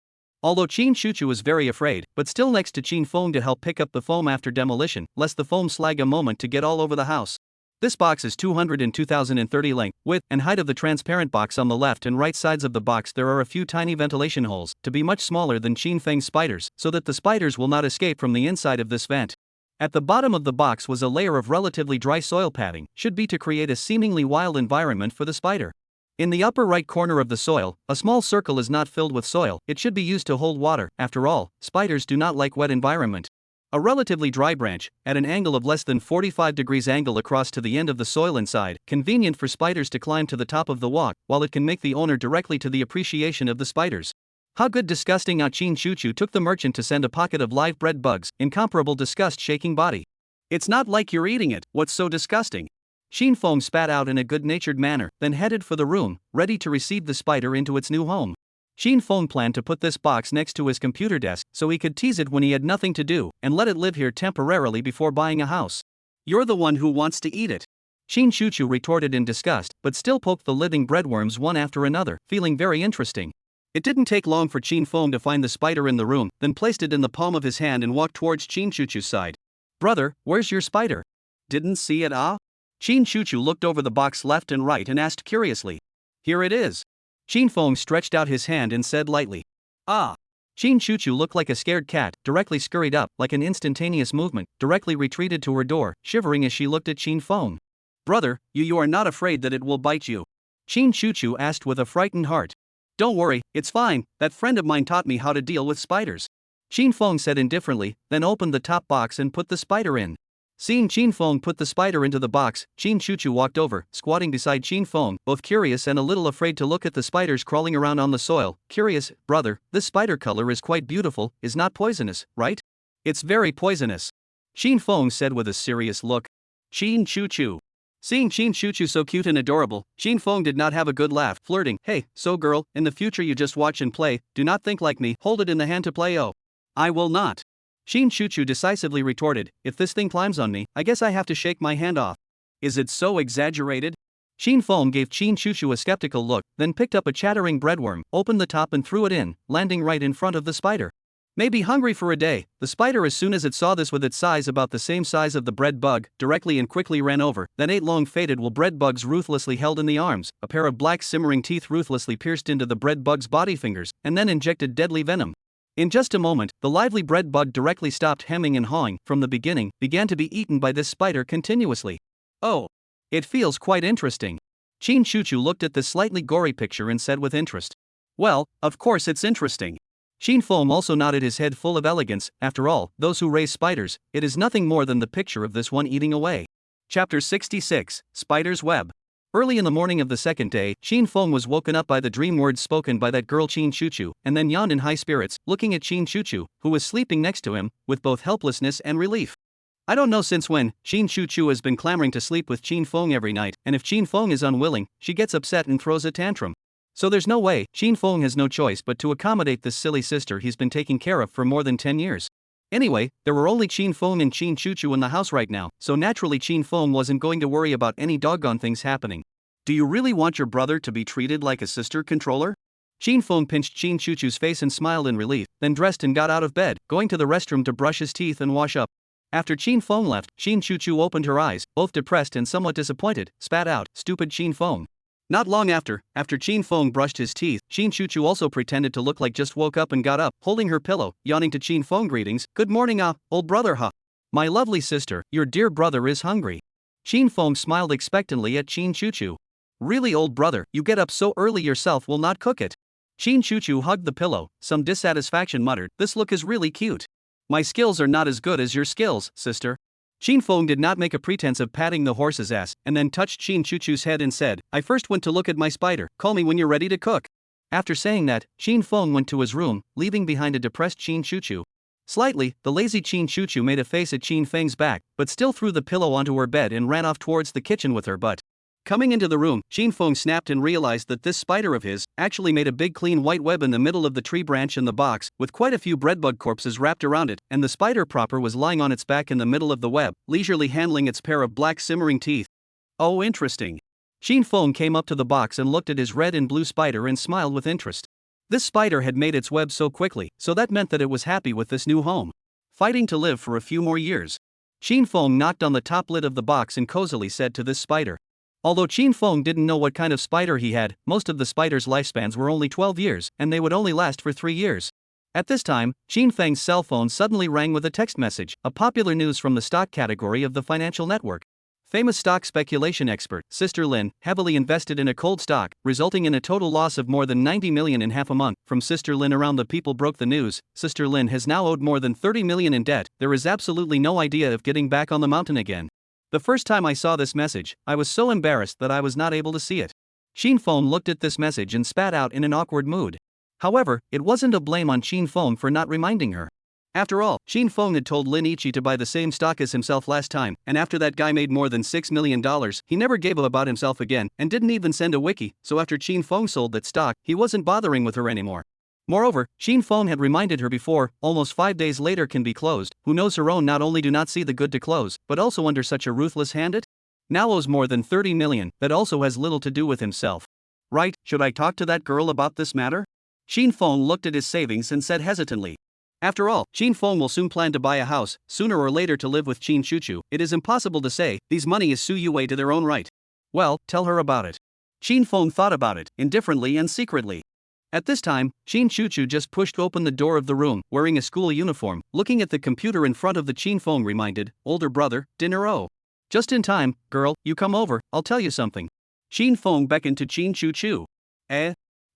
Although Shin Chuchu was very afraid, but still next to Shin Fong to help pick up the foam after demolition, lest the foam slag a moment to get all over the house. This box is 202,030 length, width, and height of the transparent box on the left and right sides of the box there are a few tiny ventilation holes, to be much smaller than Shin Feng's spiders, so that the spiders will not escape from the inside of this vent. At the bottom of the box was a layer of relatively dry soil padding, should be to create a seemingly wild environment for the spider. In the upper right corner of the soil, a small circle is not filled with soil, it should be used to hold water, after all, spiders do not like wet environment. A relatively dry branch, at an angle of less than 45 degrees angle across to the end of the soil inside, convenient for spiders to climb to the top of the walk, while it can make the owner directly to the appreciation of the spiders. How good disgusting Chin Chuchu took the merchant to send a pocket of live bread bugs, incomparable disgust shaking body. It's not like you're eating it, what's so disgusting? Shin Fong spat out in a good-natured manner, then headed for the room, ready to receive the spider into its new home. Shin Fong planned to put this box next to his computer desk so he could tease it when he had nothing to do, and let it live here temporarily before buying a house. You're the one who wants to eat it. Shin Chuchu retorted in disgust, but still poked the living breadworms one after another, feeling very interesting. It didn't take long for Shin Fong to find the spider in the room, then placed it in the palm of his hand and walked towards Shin Chuchu's side. Brother, where's your spider? Didn't see it Shin Chuchu looked over the box left and right and asked curiously. Here it is. Shin Fong stretched out his hand and said lightly. Ah. Shin Chuchu looked like a scared cat, directly scurried up, like an instantaneous movement, directly retreated to her door, shivering as she looked at Shin Fong. Brother, you are not afraid that it will bite you? Shin Chuchu asked with a frightened heart. Don't worry, it's fine, that friend of mine taught me how to deal with spiders. Shin Fong said indifferently, then opened the top box and put the spider in. Seeing Shin Fong put the spider into the box, Shin Chuchu walked over, squatting beside Shin Fong, both curious and a little afraid to look at the spiders crawling around on the soil. Curious, brother, this spider color is quite beautiful, is not poisonous, right? It's very poisonous. Shin Fong said with a serious look. Shin Chuchu. Seeing Shin Chuchu so cute and adorable, Shin Fong did not have a good laugh, flirting. Hey, so girl, in the future you just watch and play, do not think like me, hold it in the hand to play. Oh. I will not. Shin Chuchu decisively retorted, if this thing climbs on me, I guess I have to shake my hand off. Is it so exaggerated? Shin Fong gave Shin Chuchu a skeptical look, then picked up a chattering breadworm, opened the top and threw it in, landing right in front of the spider. Maybe hungry for a day, the spider as soon as it saw this with its size about the same size of the bread bug, directly and quickly ran over, then ate long fated will bread bugs ruthlessly held in the arms, a pair of black simmering teeth ruthlessly pierced into the bread bug's body fingers, and then injected deadly venom. In just a moment, the lively bread bug directly stopped hemming and hawing, from the beginning, began to be eaten by this spider continuously. Oh. It feels quite interesting. Shin Chuchu looked at this slightly gory picture and said with interest. Well, of course it's interesting. Shin Fong also nodded his head full of elegance, after all, those who raise spiders, it is nothing more than the picture of this one eating away. Chapter 66, Spider's Web. Early in the morning of the second day, Shin Fong was woken up by the dream words spoken by that girl Shin Chuchu, and then yawned in high spirits, looking at Shin Chuchu, who was sleeping next to him, with both helplessness and relief. I don't know since when, Shin Chuchu has been clamoring to sleep with Shin Fong every night, and if Shin Fong is unwilling, she gets upset and throws a tantrum. So there's no way, Shin Fong has no choice but to accommodate this silly sister he's been taking care of for more than 10 years. Anyway, there were only Shin Fong and Shin Chuchu in the house right now, so naturally Shin Fong wasn't going to worry about any doggone things happening. Do you really want your brother to be treated like a sister controller? Shin Fong pinched Shin Chuchu's face and smiled in relief, then dressed and got out of bed, going to the restroom to brush his teeth and wash up. After Shin Fong left, Shin Chuchu opened her eyes, both depressed and somewhat disappointed, spat out, stupid Shin Fong. Not long after Qin Feng brushed his teeth, Qin Chuchu also pretended to look like just woke up and got up, holding her pillow, yawning to Qin Feng. Greetings, good morning old brother My lovely sister, your dear brother is hungry. Qin Feng smiled expectantly at Qin Chuchu. Really old brother, you get up so early yourself will not cook it. Qin Chuchu hugged the pillow, some dissatisfaction muttered, this look is really cute. My skills are not as good as your skills, sister. Qin Feng did not make a pretense of patting the horse's ass, and then touched Qin Chuchu's head and said, I first went to look at my spider, call me when you're ready to cook. After saying that, Qin Feng went to his room, leaving behind a depressed Qin Chuchu. Slightly, the lazy Qin Chuchu made a face at Qin Feng's back, but still threw the pillow onto her bed and ran off towards the kitchen with her butt. Coming into the room, Qin Feng snapped and realized that this spider of his actually made a big clean white web in the middle of the tree branch in the box, with quite a few breadbug corpses wrapped around it, and the spider proper was lying on its back in the middle of the web, leisurely handling its pair of black simmering teeth. Oh, interesting. Qin Feng came up to the box and looked at his red and blue spider and smiled with interest. This spider had made its web so quickly, so that meant that it was happy with this new home. Fighting to live for a few more years. Qin Feng knocked on the top lid of the box and cozily said to this spider. Although Qin Feng didn't know what kind of spider he had, most of the spiders' lifespans were only 12 years, and they would only last for 3 years. At this time, Qin Feng's cell phone suddenly rang with a text message, a popular news from the stock category of the financial network. Famous stock speculation expert, Sister Lin, heavily invested in a cold stock, resulting in a total loss of more than 90 million in half a month. From Sister Lin around the people broke the news. Sister Lin has now owed more than 30 million in debt. There is absolutely no idea of getting back on the mountain again. The first time I saw this message, I was so embarrassed that I was not able to see it. Qin Feng looked at this message and spat out in an awkward mood. However, it wasn't a blame on Qin Feng for not reminding her. After all, Qin Feng had told Lin Ichi to buy the same stock as himself last time, and after that guy made more than $6 million, he never gave up about himself again, and didn't even send a wiki, so after Qin Feng sold that stock, he wasn't bothering with her anymore. Moreover, Qin Feng had reminded her before, almost 5 days later can be closed, who knows her own not only do not see the good to close, but also under such a ruthless hand it? Now owes more than 30 million, that also has little to do with himself. Right, should I talk to that girl about this matter? Qin Feng looked at his savings and said hesitantly. After all, Qin Feng will soon plan to buy a house, sooner or later to live with Qin Chuchu. It is impossible to say, these money is Su Yue to their own right. Well, tell her about it. Qin Feng thought about it, indifferently and secretly. At this time, Qin Chuchu just pushed open the door of the room, wearing a school uniform, looking at the computer in front of the Qin Feng reminded, older brother, dinner oh. Just in time, girl, you come over, I'll tell you something. Qin Feng beckoned to Qin Chuchu.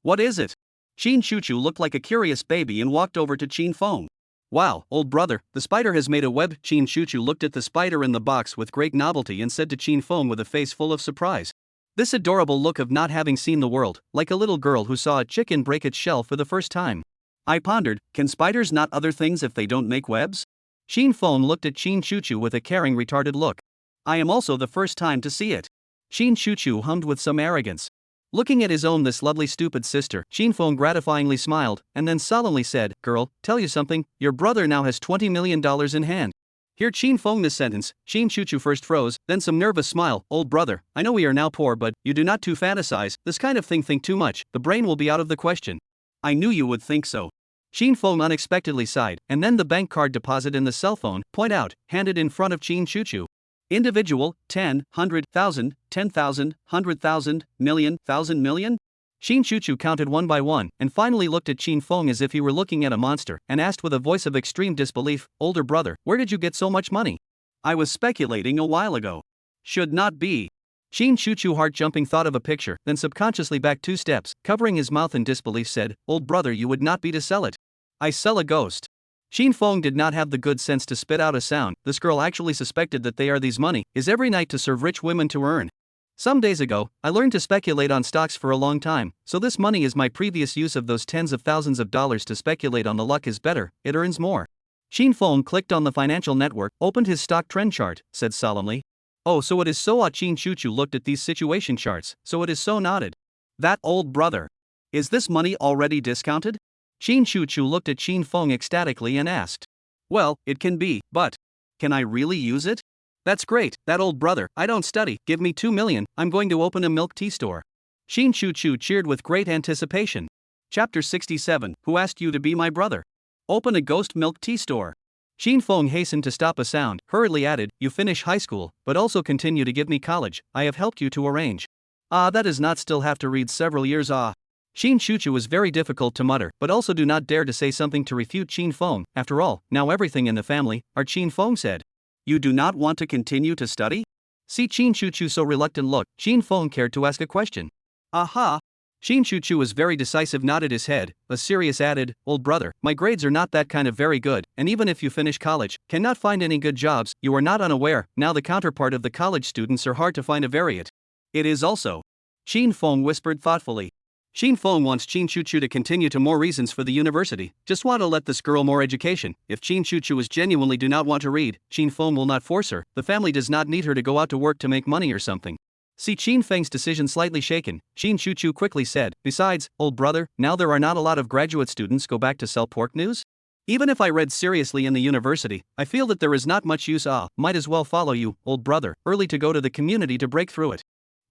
What is it? Qin Chuchu looked like a curious baby and walked over to Qin Feng. Wow, old brother, the spider has made a web. Qin Chuchu looked at the spider in the box with great novelty and said to Qin Feng with a face full of surprise. This adorable look of not having seen the world, like a little girl who saw a chicken break its shell for the first time. I pondered, can spiders not other things if they don't make webs? Qin Feng looked at Qin Chuchu with a caring retarded look. I am also the first time to see it. Qin Chuchu hummed with some arrogance. Looking at his own this lovely stupid sister, Qin Feng gratifyingly smiled, and then solemnly said, girl, tell you something, your brother now has $20 million in hand. Hear Qin Feng this sentence, Qin Chuchu first froze, then some nervous smile, old brother, I know we are now poor but, you do not too fantasize, this kind of thing think too much, the brain will be out of the question. I knew you would think so. Qin Feng unexpectedly sighed, and then the bank card deposit in the cell phone, point out, handed in front of Qin Chuchu. Individual, 10, 100, 1,000, 10,000, 100,000, million, 1,000 million? Qin Chuchu counted one by one, and finally looked at Qin Feng as if he were looking at a monster, and asked with a voice of extreme disbelief, older brother, where did you get so much money? I was speculating a while ago. Should not be. Qin Chuchu heart-jumping thought of a picture, then subconsciously backed 2 steps, covering his mouth in disbelief said, old brother you would not be to sell it. I sell a ghost. Qin Feng did not have the good sense to spit out a sound. This girl actually suspected that they are these money, is every night to serve rich women to earn. Some days ago, I learned to speculate on stocks for a long time, so this money is my previous use of those tens of thousands of dollars to speculate on the luck is better, it earns more. Qin Feng clicked on the financial network, opened his stock trend chart, said solemnly. Oh, so it is so. Qin Chuchu looked at these situation charts, so it is so nodded. That old brother. Is this money already discounted? Qin Chuchu looked at Qin Feng ecstatically and asked. Well, it can be, but can I really use it? That's great, that old brother, I don't study, give me 2 million, I'm going to open a milk tea store. Qin Chuchu cheered with great anticipation. Chapter 67, Who asked you to be my brother? Open a ghost milk tea store. Qin Feng hastened to stop a sound, hurriedly added, you finish high school, but also continue to give me college, I have helped you to arrange. Ah, that does not still have to read several years. Ah. Shin Chuchu was very difficult to mutter, but also do not dare to say something to refute Chin Feng. After all, now everything in the family, our Chin Feng said. You do not want to continue to study? See Chin Chuchu so reluctant look, Chin Feng cared to ask a question. Aha! Chin Chuchu was very decisive, nodded his head, but serious added, old brother, my grades are not that kind of very good, and even if you finish college, cannot find any good jobs, you are not unaware, now the counterpart of the college students are hard to find a variant. It is also. Chin Feng whispered thoughtfully. Chin Feng wants Chin Chuchu to continue to more reasons for the university, just want to let this girl more education. If Chin Chuchu is genuinely do not want to read, Chin Feng will not force her, the family does not need her to go out to work to make money or something. See Chin Feng's decision slightly shaken, Chin Chuchu quickly said, besides, old brother, now there are not a lot of graduate students go back to sell pork news? Even if I read seriously in the university, I feel that there is not much use. Might as well follow you, old brother, early to go to the community to break through it.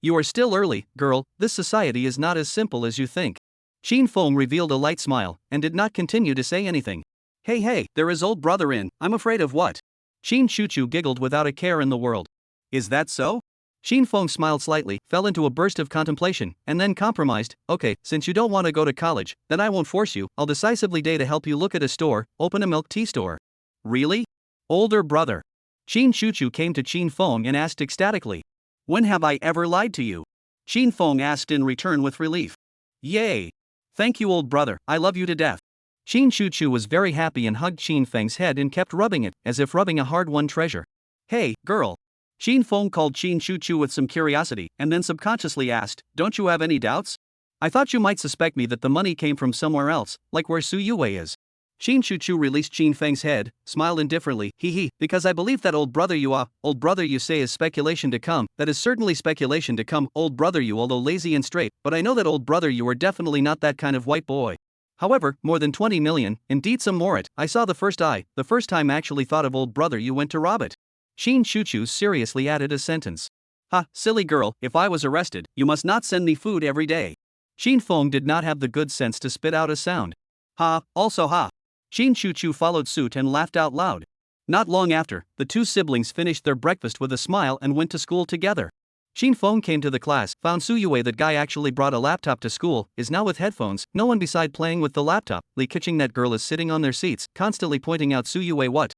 You are still early, girl, this society is not as simple as you think. Chin Feng revealed a light smile, and did not continue to say anything. Hey, there is old brother in, I'm afraid of what? Chin Chuchu giggled without a care in the world. Is that so? Chin Feng smiled slightly, fell into a burst of contemplation, and then compromised, okay, since you don't want to go to college, then I won't force you, I'll decisively dare to help you look at a store, open a milk tea store. Really? Older brother. Chin Chuchu came to Chin Feng and asked ecstatically. When have I ever lied to you? Chin Feng asked in return with relief. Yay! Thank you, old brother, I love you to death. Chin Chuchu was very happy and hugged Chin Feng's head and kept rubbing it, as if rubbing a hard-won treasure. Hey, girl. Chin Feng called Chin Chuchu with some curiosity, and then subconsciously asked, don't you have any doubts? I thought you might suspect me that the money came from somewhere else, like where Su Yue is. Chin Chuchu released Chin Feng's head, smiled indifferently, because I believe that old brother you say is speculation to come, that is certainly speculation to come, old brother you although lazy and straight, but I know that old brother you are definitely not that kind of white boy. However, more than 20 million, indeed some more it, I saw the first time actually thought of old brother you went to rob it. Chin Chuchu seriously added a sentence. Ha, silly girl, if I was arrested, you must not send me food every day. Chin Feng did not have the good sense to spit out a sound. Ha, also ha. Chin Chuchu followed suit and laughed out loud. Not long after, the two siblings finished their breakfast with a smile and went to school together. Chin Feng came to the class, found Su Yue that guy actually brought a laptop to school, is now with headphones, no one beside playing with the laptop, Li Keqing that girl is sitting on their seats, constantly pointing out Su Yue what.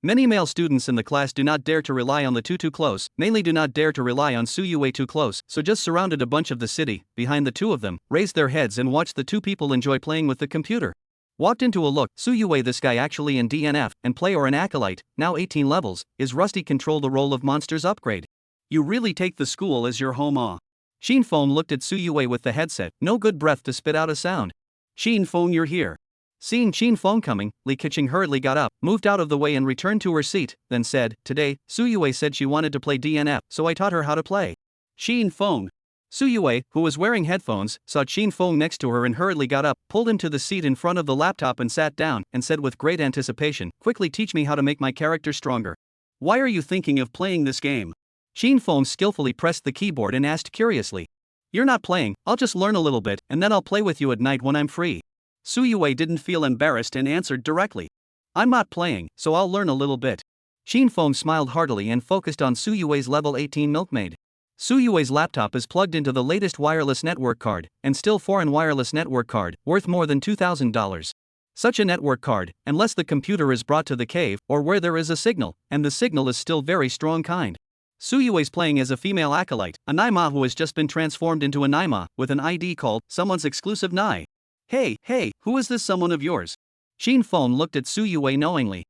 Many male students in the class do not dare to rely on the two too close, mainly do not dare to rely on Su Yue too close, so just surrounded a bunch of the city, behind the two of them, raised their heads and watched the two people enjoy playing with the computer. Walked into a look, Su Yue this guy actually in DNF, and play or an acolyte, now 18 levels, is Rusty control the role of monsters upgrade. You really take the school as your home. Chin Feng looked at Su Yue with the headset, no good breath to spit out a sound. Chin Feng you're here. Seeing Chin Feng coming, Li Keqing hurriedly got up, moved out of the way and returned to her seat, then said, today, Su Yue said she wanted to play DNF, so I taught her how to play. Chin Feng. Su Yue, who was wearing headphones, saw Chin Feng next to her and hurriedly got up, pulled him to the seat in front of the laptop and sat down, and said with great anticipation, quickly teach me how to make my character stronger. Why are you thinking of playing this game? Chin Feng skillfully pressed the keyboard and asked curiously. You're not playing, I'll just learn a little bit, and then I'll play with you at night when I'm free. Su Yue didn't feel embarrassed and answered directly. I'm not playing, so I'll learn a little bit. Chin Feng smiled heartily and focused on Su Yue's level 18 milkmaid. Su Yue's laptop is plugged into the latest wireless network card, and still foreign wireless network card, worth more than $2,000. Such a network card, unless the computer is brought to the cave, or where there is a signal, and the signal is still very strong kind. Su Yue's playing as a female acolyte, a Naima who has just been transformed into a Naima, with an ID called, someone's exclusive Nai. Hey, who is this someone of yours? Chin Feng looked at Su Yue knowingly.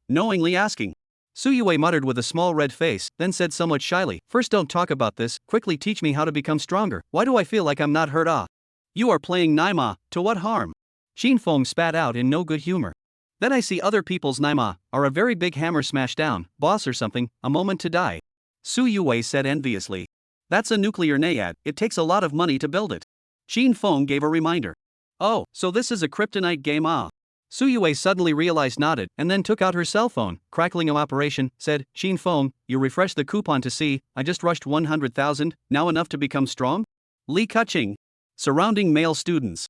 Knowingly asking. Su Yue muttered with a small red face, then said somewhat shyly, first don't talk about this, quickly teach me how to become stronger, why do I feel like I'm not hurt? You are playing Naima, to what harm? Chin Feng spat out in no good humor. Then I see other people's Naima, are a very big hammer smash down, boss or something, a moment to die. Su Yue said enviously. That's a nuclear naiad, it takes a lot of money to build it. Chin Feng gave a reminder. Oh, so this is a kryptonite game Su Yue suddenly realized nodded, and then took out her cell phone, crackling of operation, said, Chin Feng, you refresh the coupon to see, I just rushed 100,000, now enough to become strong? Li Keqing. Surrounding male students.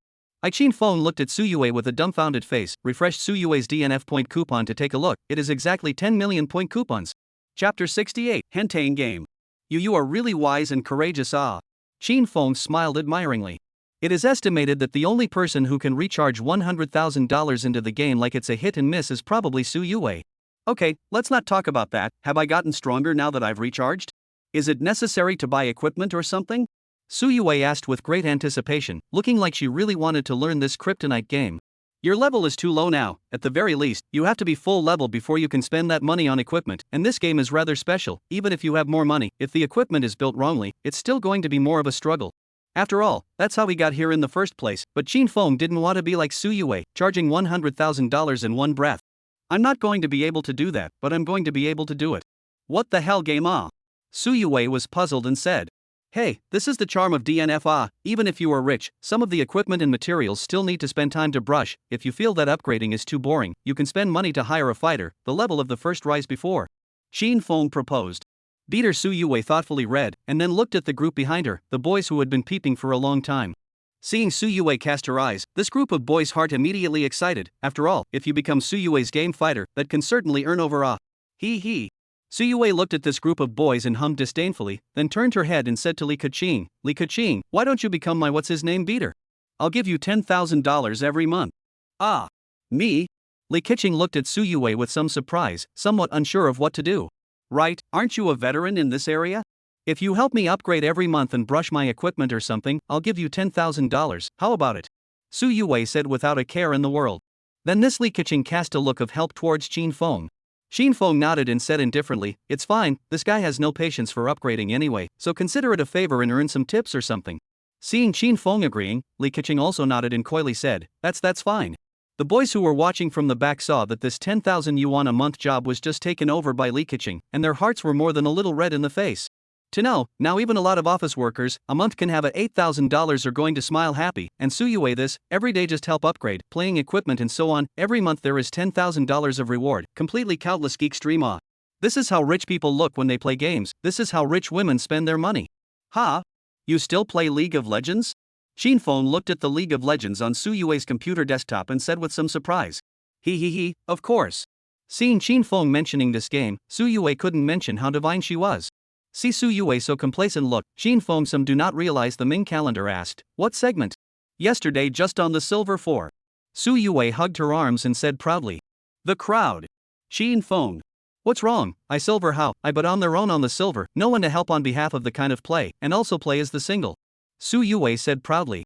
Chin Feng looked at Su Yue with a dumbfounded face, refreshed Su Yue's DNF point coupon to take a look, it is exactly 10 million point coupons. Chapter 68, Hentain Game. You are really wise and courageous Qin Feng smiled admiringly. It is estimated that the only person who can recharge $100,000 into the game like it's a hit and miss is probably Su Yue. Okay, let's not talk about that. Have I gotten stronger now that I've recharged? Is it necessary to buy equipment or something? Su Yue asked with great anticipation, looking like she really wanted to learn this kryptonite game. Your level is too low now. At the very least, you have to be full level before you can spend that money on equipment, and this game is rather special. Even if you have more money, if the equipment is built wrongly, it's still going to be more of a struggle. After all, that's how we got here in the first place. But Qin Feng didn't want to be like Su Yue, charging $100,000 in one breath. I'm not going to be able to do that, but I'm going to be able to do it. What the hell game ah? Su Yue was puzzled and said. Hey, this is the charm of DNF. Even if you are rich, some of the equipment and materials still need to spend time to brush. If you feel that upgrading is too boring, you can spend money to hire a fighter, the level of the first rise before. Qin Feng proposed. Beater Su Yue thoughtfully read, and then looked at the group behind her, the boys who had been peeping for a long time. Seeing Su Yue cast her eyes, this group of boys' heart immediately excited. After all, if you become Su Yue's game fighter, that can certainly earn over a. He. Su Yue looked at this group of boys and hummed disdainfully, then turned her head and said to Li Keqing, why don't you become my what's-his-name beater? I'll give you $10,000 every month. Ah. Me? Li Keqing looked at Su Yue with some surprise, somewhat unsure of what to do. Right, aren't you a veteran in this area? If you help me upgrade every month and brush my equipment or something, I'll give you $10,000, how about it? Su Yue said without a care in the world. Then this Li Keqing cast a look of help towards Qin Feng. Qin Feng nodded and said indifferently, it's fine, this guy has no patience for upgrading anyway, so consider it a favor and earn some tips or something. Seeing Qin Feng agreeing, Li Keqing also nodded and coyly said, that's fine. The boys who were watching from the back saw that this 10,000 yuan a month job was just taken over by Li Keqing, and their hearts were more than a little red in the face. To know, now even a lot of office workers, a month can have a $8,000 are going to smile happy, and Su Yue this, every day just help upgrade, playing equipment and so on, every month there is $10,000 of reward, completely countless geek stream ah. This is how rich people look when they play games, this is how rich women spend their money. Ha? You still play League of Legends? Qin Feng looked at the League of Legends on Su Yue's computer desktop and said with some surprise. He, of course. Seeing Qin Feng mentioning this game, Su Yue couldn't mention how divine she was. See Su Yue so complacent look, Qin Feng some do not realize the Ming calendar asked, what segment? Yesterday just on the silver 4. Su Yue hugged her arms and said proudly. The crowd. Qin Feng. What's wrong? I silver how? I but on their own on the silver, no one to help on behalf of the kind of play, and also play as the single. Su Yue said proudly.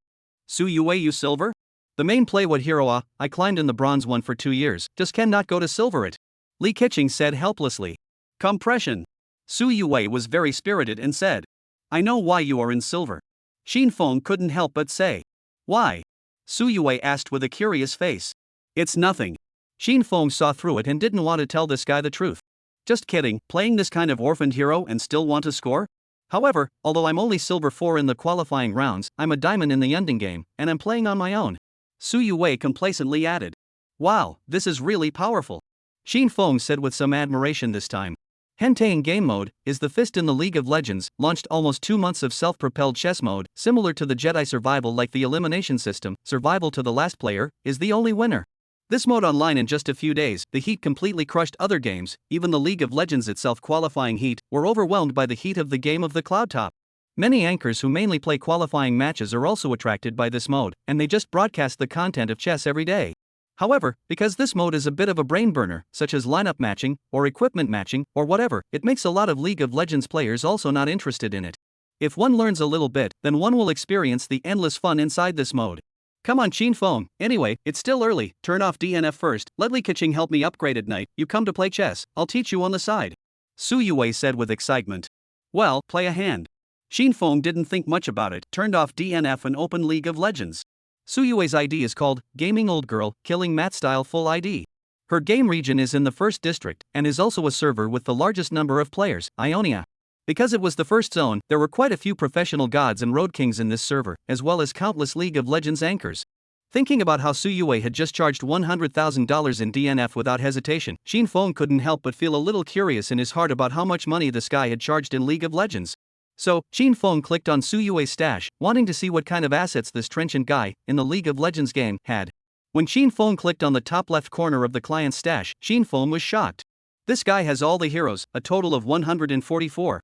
Su Yue you silver? The main play what hero ah, I climbed in the bronze one for 2 years, just cannot go to silver it. Li Keqing said helplessly. Compression. Su Yue was very spirited and said. I know why you are in silver. Qin Feng couldn't help but say. Why? Su Yue asked with a curious face. It's nothing. Qin Feng saw through it and didn't want to tell this guy the truth. Just kidding, playing this kind of orphaned hero and still want to score? However, although I'm only silver 4 in the qualifying rounds, I'm a diamond in the ending game, and I'm playing on my own. Su Yue complacently added. Wow, this is really powerful. Qin Feng said with some admiration this time. Hentei Game Mode is the fist in the League of Legends, launched almost 2 months of self-propelled chess mode, similar to the Jedi survival like the elimination system, survival to the last player, is the only winner. This mode online in just a few days, the heat completely crushed other games, even the League of Legends itself qualifying heat, were overwhelmed by the heat of the game of the cloud top. Many anchors who mainly play qualifying matches are also attracted by this mode, and they just broadcast the content of chess every day. However, because this mode is a bit of a brain burner, such as lineup matching, or equipment matching, or whatever, it makes a lot of League of Legends players also not interested in it. If one learns a little bit, then one will experience the endless fun inside this mode. Come on Qin Feng, anyway, it's still early, turn off DNF first, let Li Keqing help me upgrade at night, you come to play chess, I'll teach you on the side. Su Yue said with excitement. Well, play a hand. Qin Feng didn't think much about it, turned off DNF and opened League of Legends. Su Yue's ID is called Gaming Old Girl Killing Mat Style Full ID. Her game region is in the 1st district and is also a server with the largest number of players, Ionia. Because it was the first zone, there were quite a few professional gods and road kings in this server, as well as countless League of Legends anchors. Thinking about how Su Yue had just charged $100,000 in DNF without hesitation, Qin Feng couldn't help but feel a little curious in his heart about how much money this guy had charged in League of Legends. So, Qin Feng clicked on Su Yue's stash, wanting to see what kind of assets this trenchant guy, in the League of Legends game, had. When Qin Feng clicked on the top left corner of the client's stash, Qin Feng was shocked. This guy has all the heroes, a total of 144.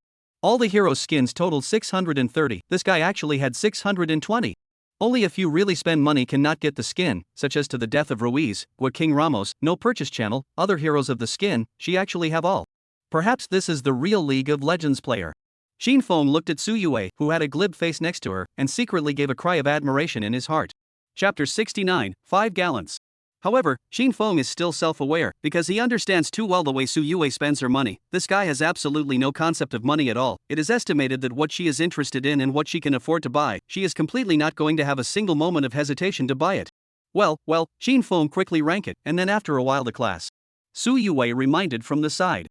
All the heroes' skins totaled 630, this guy actually had 620. Only a few really spend money cannot get the skin, such as to the death of Ruiz, King Ramos, no purchase channel, other heroes of the skin, she actually have all. Perhaps this is the real League of Legends player. Shin Feng looked at Su Yue, who had a glib face next to her, and secretly gave a cry of admiration in his heart. Chapter 69, 5 Gallants. However, Shin Feng is still self-aware, because he understands too well the way Su Yue spends her money. This guy has absolutely no concept of money at all. It is estimated that what she is interested in and what she can afford to buy, she is completely not going to have a single moment of hesitation to buy it. Well, Shin Feng quickly rank it, and then after a while the class. Su Yue reminded from the side.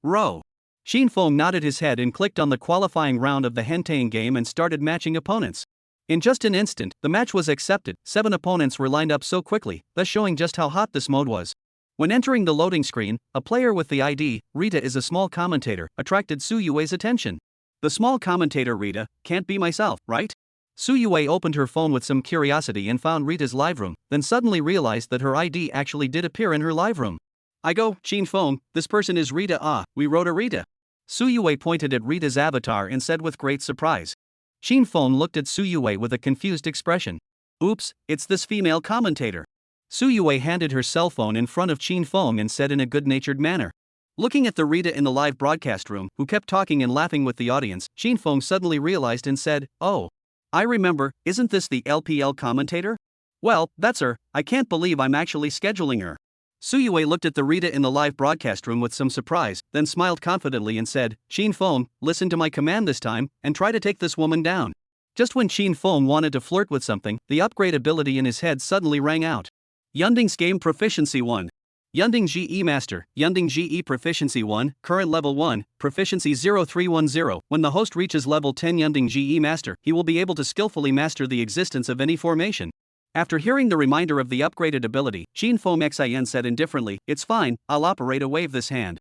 Row. Shin Feng nodded his head and clicked on the qualifying round of the Hentain game and started matching opponents. In just an instant, the match was accepted. 7 opponents were lined up so quickly, thus showing just how hot this mode was. When entering the loading screen, a player with the ID, Rita is a small commentator, attracted Su Yue's attention. The small commentator Rita, can't be myself, right? Su Yue opened her phone with some curiosity and found Rita's live room, then suddenly realized that her ID actually did appear in her live room. I go, Shin Feng, this person is Rita. We wrote a Rita. Su Yue pointed at Rita's avatar and said with great surprise. Shin Feng looked at Su Yue with a confused expression. Oops, it's this female commentator. Su Yue handed her cell phone in front of Shin Feng and said in a good-natured manner. Looking at the Rita in the live broadcast room, who kept talking and laughing with the audience, Shin Feng suddenly realized and said, Oh. I remember, isn't this the LPL commentator? Well, that's her, I can't believe I'm actually scheduling her. Su Yue looked at the Rita in the live broadcast room with some surprise, then smiled confidently and said, Shin Feng, listen to my command this time, and try to take this woman down. Just when Shin Feng wanted to flirt with something, the upgrade ability in his head suddenly rang out. Yunding's Game Proficiency 1. Yunding GE Master, Yunding GE Proficiency 1, current level 1, Proficiency 0310. When the host reaches level 10 Yunding GE Master, he will be able to skillfully master the existence of any formation. After hearing the reminder of the upgraded ability, Shin Feng Xin said indifferently, It's fine, I'll operate a wave this hand.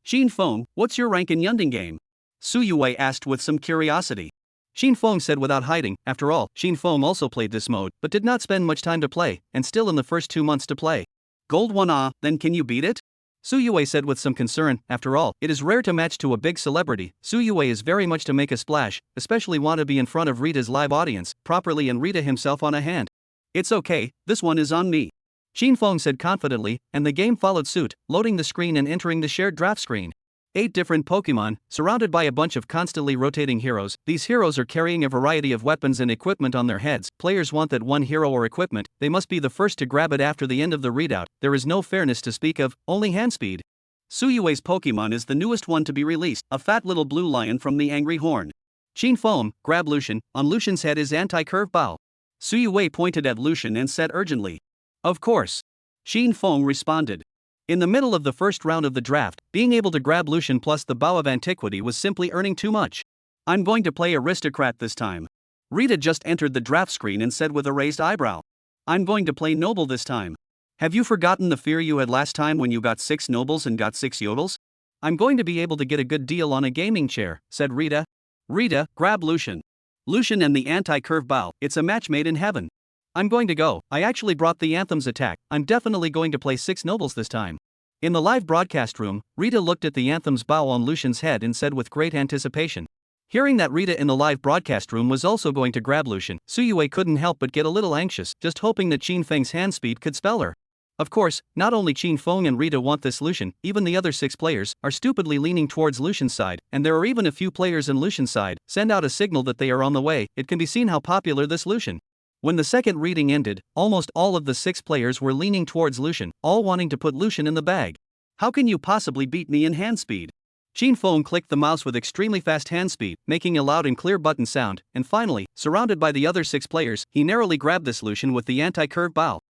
Shin Feng, what's your rank in Yunding game? Su Yue asked with some curiosity. Shin Feng said without hiding, after all, Shin Feng also played this mode, but did not spend much time to play, and still in the first 2 months to play. Gold 1 then can you beat it? Su Yue said with some concern, after all, it is rare to match to a big celebrity. Su Yue is very much to make a splash, especially want to be in front of Rita's live audience, properly and Rita himself on a hand. It's okay, this one is on me. Shin Feng said confidently, and the game followed suit, loading the screen and entering the shared draft screen. 8 different Pokemon, surrounded by a bunch of constantly rotating heroes. These heroes are carrying a variety of weapons and equipment on their heads. Players want that one hero or equipment, they must be the first to grab it after the end of the readout. There is no fairness to speak of, only hand speed. Su Yue's Pokemon is the newest one to be released, a fat little blue lion from the Angry Horn. Shin Feng, grab Lucian, on Lucian's head is anti-curve bow. Su Yue pointed at Lucian and said urgently. Of course. Shin Feng responded. In the middle of the first round of the draft, being able to grab Lucian plus the Bow of Antiquity was simply earning too much. I'm going to play Aristocrat this time. Rita just entered the draft screen and said with a raised eyebrow. I'm going to play Noble this time. Have you forgotten the fear you had last time when you got 6 nobles and got 6 yodels? I'm going to be able to get a good deal on a gaming chair, said Rita. Rita, grab Lucian. Lucian and the anti-curve bow, it's a match made in heaven. I'm going to go, I actually brought the Anthem's attack, I'm definitely going to play 6 nobles this time. In the live broadcast room, Rita looked at the Anthem's bow on Lucian's head and said with great anticipation. Hearing that Rita in the live broadcast room was also going to grab Lucian, Su Yue couldn't help but get a little anxious, just hoping that Shin Feng's hand speed could spell her. Of course, not only Shin Feng and Rita want this Lucian, even the other 6 players are stupidly leaning towards Lucian's side, and there are even a few players in Lucian's side, send out a signal that they are on the way. It can be seen how popular this Lucian. When the second reading ended, almost all of the 6 players were leaning towards Lucian, all wanting to put Lucian in the bag. How can you possibly beat me in hand speed? Shin Feng clicked the mouse with extremely fast hand speed, making a loud and clear button sound, and finally, surrounded by the other 6 players, he narrowly grabbed this Lucian with the anti-curve bow.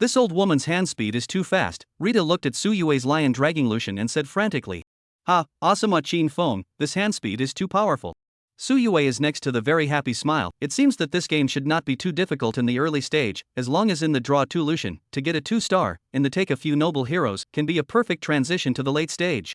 This old woman's hand speed is too fast. Rita looked at Su Yue's lion dragging Lucian and said frantically. Awesome Shin Feng, this hand speed is too powerful. Su Yue is next to the very happy smile. It seems that this game should not be too difficult in the early stage, as long as in the draw 2 Lucian, to get a 2-star, in the take a few noble heroes, can be a perfect transition to the late stage.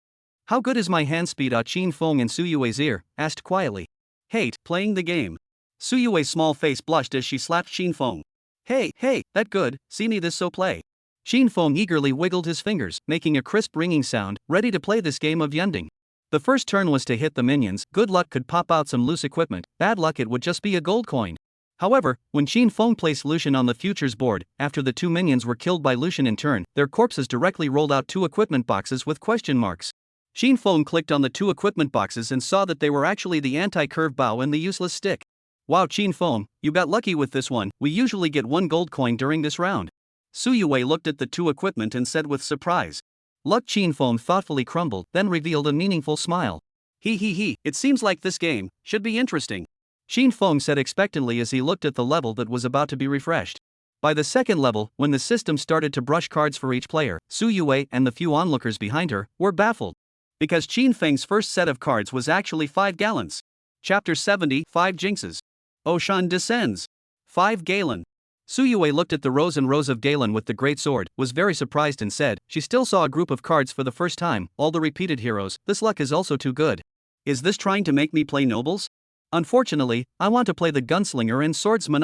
How good is my hand speed? Shin Feng in Su Yue's ear, asked quietly. Hate, playing the game. Su Yue's small face blushed as she slapped Shin Feng. Hey, that good, see me this so play. Shin Feng eagerly wiggled his fingers, making a crisp ringing sound, ready to play this game of Yunding. The first turn was to hit the minions. Good luck could pop out some loose equipment, bad luck it would just be a gold coin. However, when Qin Feng placed Lucian on the futures board, after the two minions were killed by Lucian in turn, their corpses directly rolled out two equipment boxes with question marks. Qin Feng clicked on the two equipment boxes and saw that they were actually the anti-curve bow and the useless stick. Wow, Qin Feng, you got lucky with this one. We usually get one gold coin during this round. Su Yue looked at the two equipment and said with surprise. Luck. Qin Feng thoughtfully crumbled, then revealed a meaningful smile. He, it seems like this game should be interesting. Qin Feng said expectantly as he looked at the level that was about to be refreshed. By the second level, when the system started to brush cards for each player, Su Yue and the few onlookers behind her were baffled. Because Qin Feng's first set of cards was actually 5 gallons. Chapter 70, 5 Jinxes. Oshan descends. 5 Galen. Su Yue looked at the rows and rows of Galen with the great sword, was very surprised and said, she still saw a group of cards for the first time, all the repeated heroes. This luck is also too good. Is this trying to make me play nobles? Unfortunately, I want to play the gunslinger and swordsman.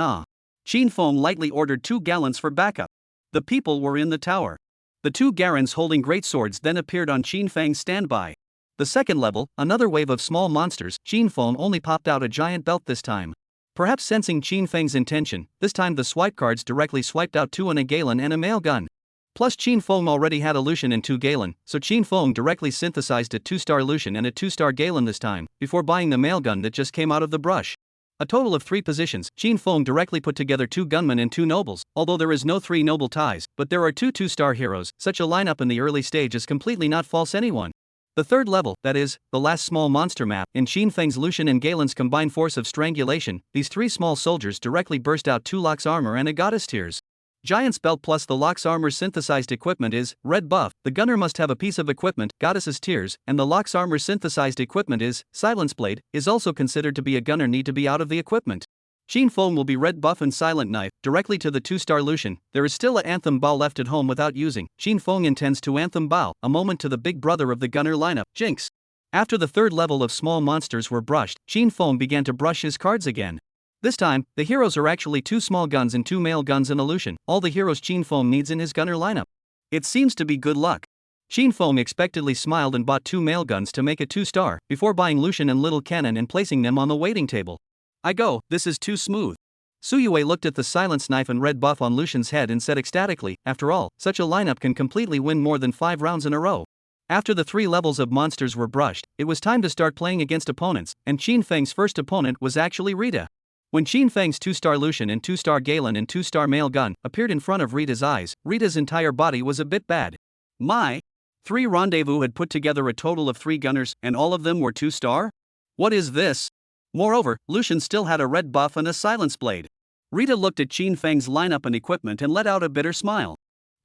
Qin Feng lightly ordered 2 gallons for backup. The people were in the tower. The 2 Garans holding great swords then appeared on Qin Feng's standby. The second level, another wave of small monsters. Qin Feng only popped out a giant belt this time. Perhaps sensing Qin Feng's intention, this time the swipe cards directly swiped out 2 and a Galen and a mail gun. Plus Qin Feng already had a Lucian and 2 Galen, so Qin Feng directly synthesized a 2-star Lucian and a 2-star Galen this time, before buying the mail gun that just came out of the brush. A total of 3 positions. Qin Feng directly put together 2 gunmen and 2 nobles, although there is no 3 noble ties, but there are 2 2-star heroes. Such a lineup in the early stage is completely not false anyone. The third level, that is, the last small monster map, in Qin Feng's Lucian and Galen's combined force of strangulation, these 3 small soldiers directly burst out 2 Locke's armor and a goddess tears. Giant's belt plus the Locke's armor synthesized equipment is red buff. The gunner must have a piece of equipment, goddess's tears, and the Locke's armor synthesized equipment is silence blade, is also considered to be a gunner need to be out of the equipment. Qin Feng will be red buff and silent knife, directly to the 2-star Lucian. There is still a anthem bow left at home without using. Qin Feng intends to anthem bow, a moment to the big brother of the gunner lineup, Jinx. After the third level of small monsters were brushed, Qin Feng began to brush his cards again. This time, the heroes are actually 2 small guns and 2 male guns and a Lucian, all the heroes Qin Feng needs in his gunner lineup. It seems to be good luck. Qin Feng expectantly smiled and bought 2 male guns to make a 2-star, before buying Lucian and little cannon and placing them on the waiting table. I go, this is too smooth. Su Yue looked at the silence knife and red buff on Lucian's head and said ecstatically, after all, such a lineup can completely win more than 5 rounds in a row. After the 3 levels of monsters were brushed, it was time to start playing against opponents, and Qin Feng's first opponent was actually Rita. When Qin Feng's 2-star Lucian and 2-star Galen and 2-star male gun appeared in front of Rita's eyes, Rita's entire body was a bit bad. My! 3 Rendezvous had put together a total of 3 gunners, and all of them were 2-star? What is this? Moreover, Lucian still had a red buff and a silence blade. Rita looked at Qin Feng's lineup and equipment and let out a bitter smile.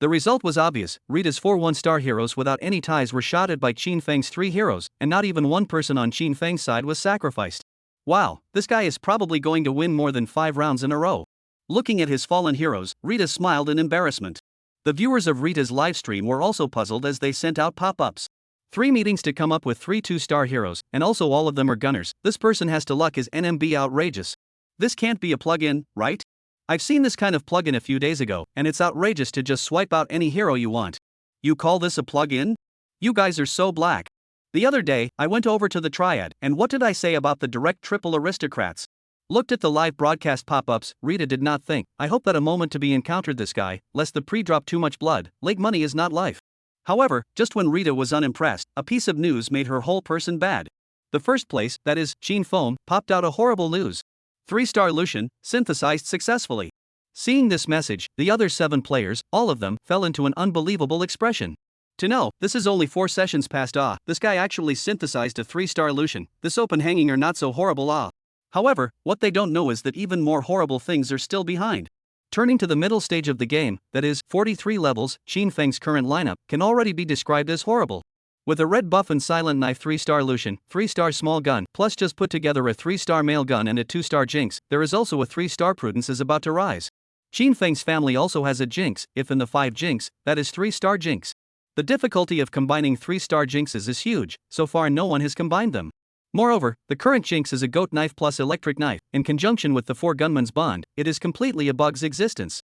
The result was obvious. Rita's 4 1-star heroes without any ties were shotted by Qin Feng's 3 heroes, and not even one person on Qin Feng's side was sacrificed. Wow, this guy is probably going to win more than 5 rounds in a row. Looking at his fallen heroes, Rita smiled in embarrassment. The viewers of Rita's livestream were also puzzled as they sent out pop-ups. 3 meetings to come up with 3 2-star heroes, and also all of them are gunners. This person has to luck is NMB outrageous. This can't be a plugin, right? I've seen this kind of plugin a few days ago, and it's outrageous to just swipe out any hero you want. You call this a plugin? You guys are so black. The other day, I went over to the Triad, and what did I say about the direct triple aristocrats? Looked at the live broadcast pop-ups. Rita did not think, I hope that a moment to be encountered this guy, lest the pre-drop too much blood. Lake money is not life. However, just when Rita was unimpressed, a piece of news made her whole person bad. The first place, that is, Qin Feng, popped out a horrible news. 3-star Lucian, synthesized successfully. Seeing this message, the other 7 players, all of them, fell into an unbelievable expression. To know, this is only 4 sessions past this guy actually synthesized a 3-star Lucian. This open hanging are not so horrible However, what they don't know is that even more horrible things are still behind. Turning to the middle stage of the game, that is, 43 levels, Qin Feng's current lineup can already be described as horrible. With a red buff and silent knife 3-star Lucian, 3-star small gun, plus just put together a 3-star male gun and a 2-star Jinx, there is also a 3-star Prudence is about to rise. Qin Feng's family also has a Jinx, if in the 5 Jinx, that is 3-star Jinx. The difficulty of combining 3-star Jinxes is huge, so far no one has combined them. Moreover, the current Jinx is a goat knife plus electric knife, in conjunction with the 4 gunmen's bond, it is completely a bug's existence.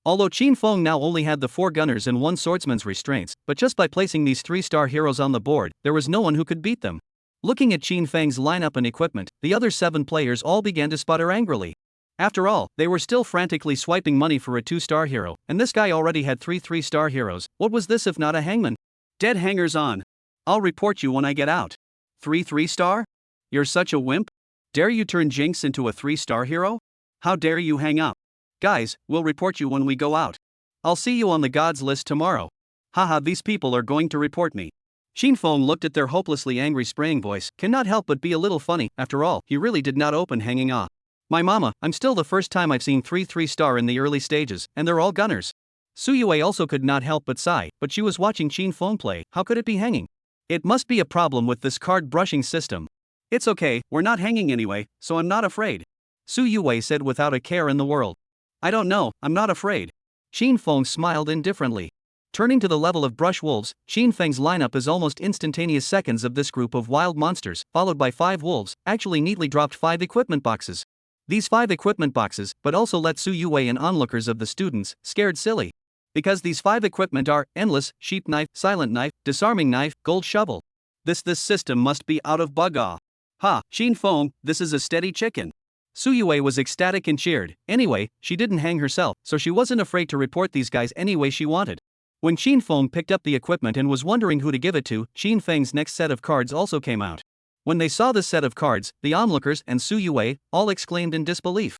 Although Qin Feng now only had the 4 gunners and 1 swordsman's restraints, but just by placing these 3-star heroes on the board, there was no one who could beat them. Looking at Qin Feng's lineup and equipment, the other 7 players all began to sputter angrily. After all, they were still frantically swiping money for a 2-star hero, and this guy already had 3 3-star heroes. What was this if not a hangman? Dead hangers on. I'll report you when I get out. 3 3-star? You're such a wimp? Dare you turn Jinx into a 3-star hero? How dare you hang up? Guys, we'll report you when we go out. I'll see you on the gods list tomorrow. Haha, these people are going to report me. Qin Feng looked at their hopelessly angry spraying voice, cannot help but be a little funny. After all, he really did not open hanging off. My mama, I'm still the first time I've seen 3 3-star in the early stages, and they're all gunners. Suyue also could not help but sigh, but she was watching Qin Feng play. How could it be hanging? It must be a problem with this card brushing system. It's okay, we're not hanging anyway, so I'm not afraid. Suyue said without a care in the world. I don't know, I'm not afraid. Qin Feng smiled indifferently. Turning to the level of brush wolves, Qin Feng's lineup is almost instantaneous seconds of this group of wild monsters, followed by 5 wolves, actually neatly dropped 5 equipment boxes. These 5 equipment boxes, but also let Suyue and onlookers of the students, scared silly. Because these 5 equipment are, endless, sheep knife, silent knife, disarming knife, gold shovel. This system must be out of bugger. Ha, Qin Feng, this is a steady chicken. Suyue was ecstatic and cheered. Anyway, she didn't hang herself, so she wasn't afraid to report these guys any way she wanted. When Qin Feng picked up the equipment and was wondering who to give it to, Qin Feng's next set of cards also came out. When they saw this set of cards, the onlookers and Suyue all exclaimed in disbelief.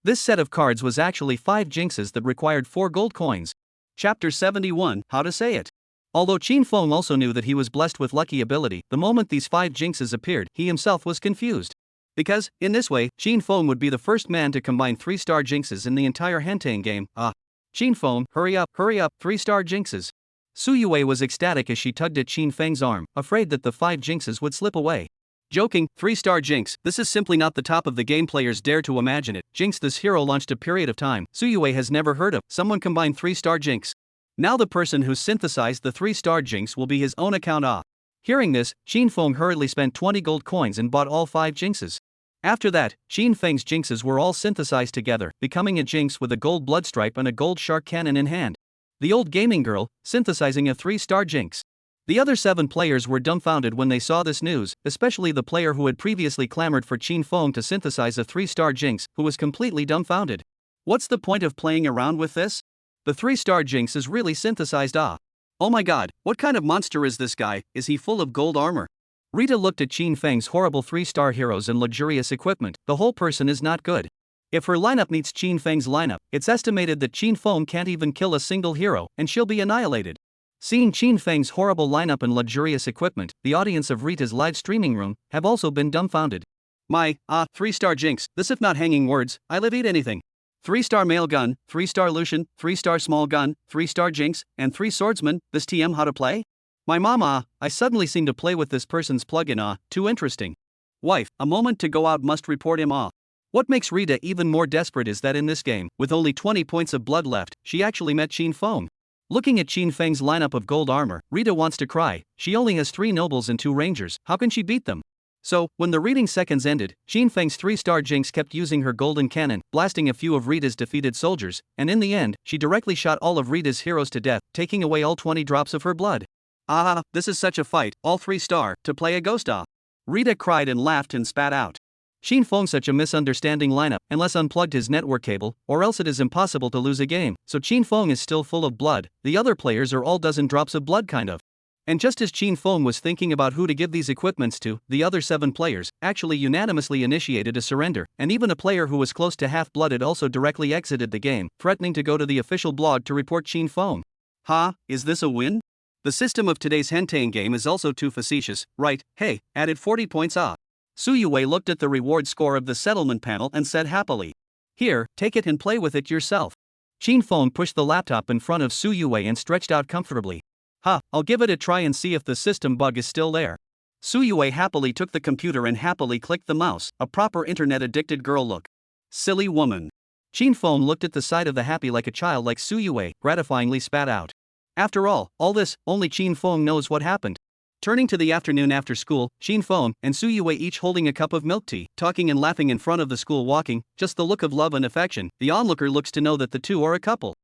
This set of cards was actually 5 jinxes that required 4 gold coins. Chapter 71, How to Say It. Although Qin Feng also knew that he was blessed with lucky ability, the moment these 5 jinxes appeared, he himself was confused. Because, in this way, Qin Feng would be the first man to combine 3-star jinxes in the entire Hentang game. Qin Feng, hurry up, 3-star jinxes. Suyue was ecstatic as she tugged at Qin Feng's arm, afraid that the 5 jinxes would slip away. Joking, 3-star jinx, this is simply not the top of the game, players dare to imagine it. Jinx, this hero launched a period of time Suyue has never heard of. Someone combined 3-star jinx. Now the person who synthesized the 3-star jinx will be his own account. Hearing this, Qin Feng hurriedly spent 20 gold coins and bought all 5 jinxes. After that, Qin Feng's jinxes were all synthesized together, becoming a jinx with a gold bloodstripe and a gold shark cannon in hand. The old gaming girl, synthesizing a 3-star jinx. The other 7 players were dumbfounded when they saw this news, especially the player who had previously clamored for Qin Feng to synthesize a 3-star jinx, who was completely dumbfounded. What's the point of playing around with this? The 3-star jinx is really synthesized. Oh my god, what kind of monster is this guy? Is he full of gold armor? Rita looked at Qin Feng's horrible 3-star heroes and luxurious equipment. The whole person is not good. If her lineup meets Qin Feng's lineup, it's estimated that Qin Feng can't even kill a single hero, and she'll be annihilated. Seeing Qin Feng's horrible lineup and luxurious equipment, the audience of Rita's live streaming room have also been dumbfounded. 3-star jinx, this if not hanging words, I live eat anything. 3-star male gun, 3-star Lucian, 3-star small gun, 3-star jinx, and 3 swordsmen, this TM how to play? My mama, I suddenly seem to play with this person's plugin. Too interesting. Wife, a moment to go out, must report him. What makes Rita even more desperate is that in this game, with only 20 points of blood left, she actually met Qin Feng. Looking at Qin Feng's lineup of gold armor, Rita wants to cry. She only has 3 nobles and 2 rangers, how can she beat them? So, when the reading seconds ended, Qin Feng's 3-star jinx kept using her golden cannon, blasting a few of Rita's defeated soldiers, and in the end, she directly shot all of Rita's heroes to death, taking away all 20 drops of her blood. This is such a fight, all 3-star, to play a ghost. Rita cried and laughed and spat out. Qin Feng such a misunderstanding lineup, unless unplugged his network cable, or else it is impossible to lose a game, so Qin Feng is still full of blood, the other players are all dozen drops of blood kind of. And just as Qin Feng was thinking about who to give these equipments to, the other 7 players actually unanimously initiated a surrender, and even a player who was close to half-blooded also directly exited the game, threatening to go to the official blog to report Qin Feng. Is this a win? The system of today's Hentang game is also too facetious, right? Hey, added 40 points. Suyue looked at the reward score of the settlement panel and said happily. Here, take it and play with it yourself. Qin Feng pushed the laptop in front of Suyue and stretched out comfortably. I'll give it a try and see if the system bug is still there. Suyue happily took the computer and happily clicked the mouse, a proper internet-addicted girl look. Silly woman. Qin Feng looked at the side of the happy like a child like Suyue, gratifyingly spat out. After all this, only Qin Feng knows what happened. Turning to the afternoon after school, Qin Feng and Suyue each holding a cup of milk tea, talking and laughing in front of the school walking, just the look of love and affection, the onlooker looks to know that the two are a couple.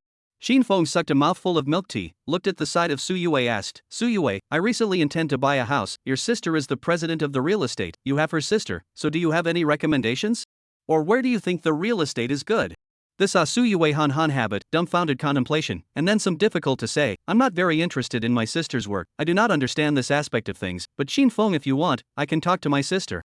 Xin Feng sucked a mouthful of milk tea, looked at the side of Su Yue, asked, Su Yue, I recently intend to buy a house. Your sister is the president of the real estate. You have her sister, so do you have any recommendations? Or where do you think the real estate is good? This Su Yue Han Han habit, dumbfounded contemplation, and then some difficult to say, I'm not very interested in my sister's work, I do not understand this aspect of things, but Xin Feng, if you want, I can talk to my sister.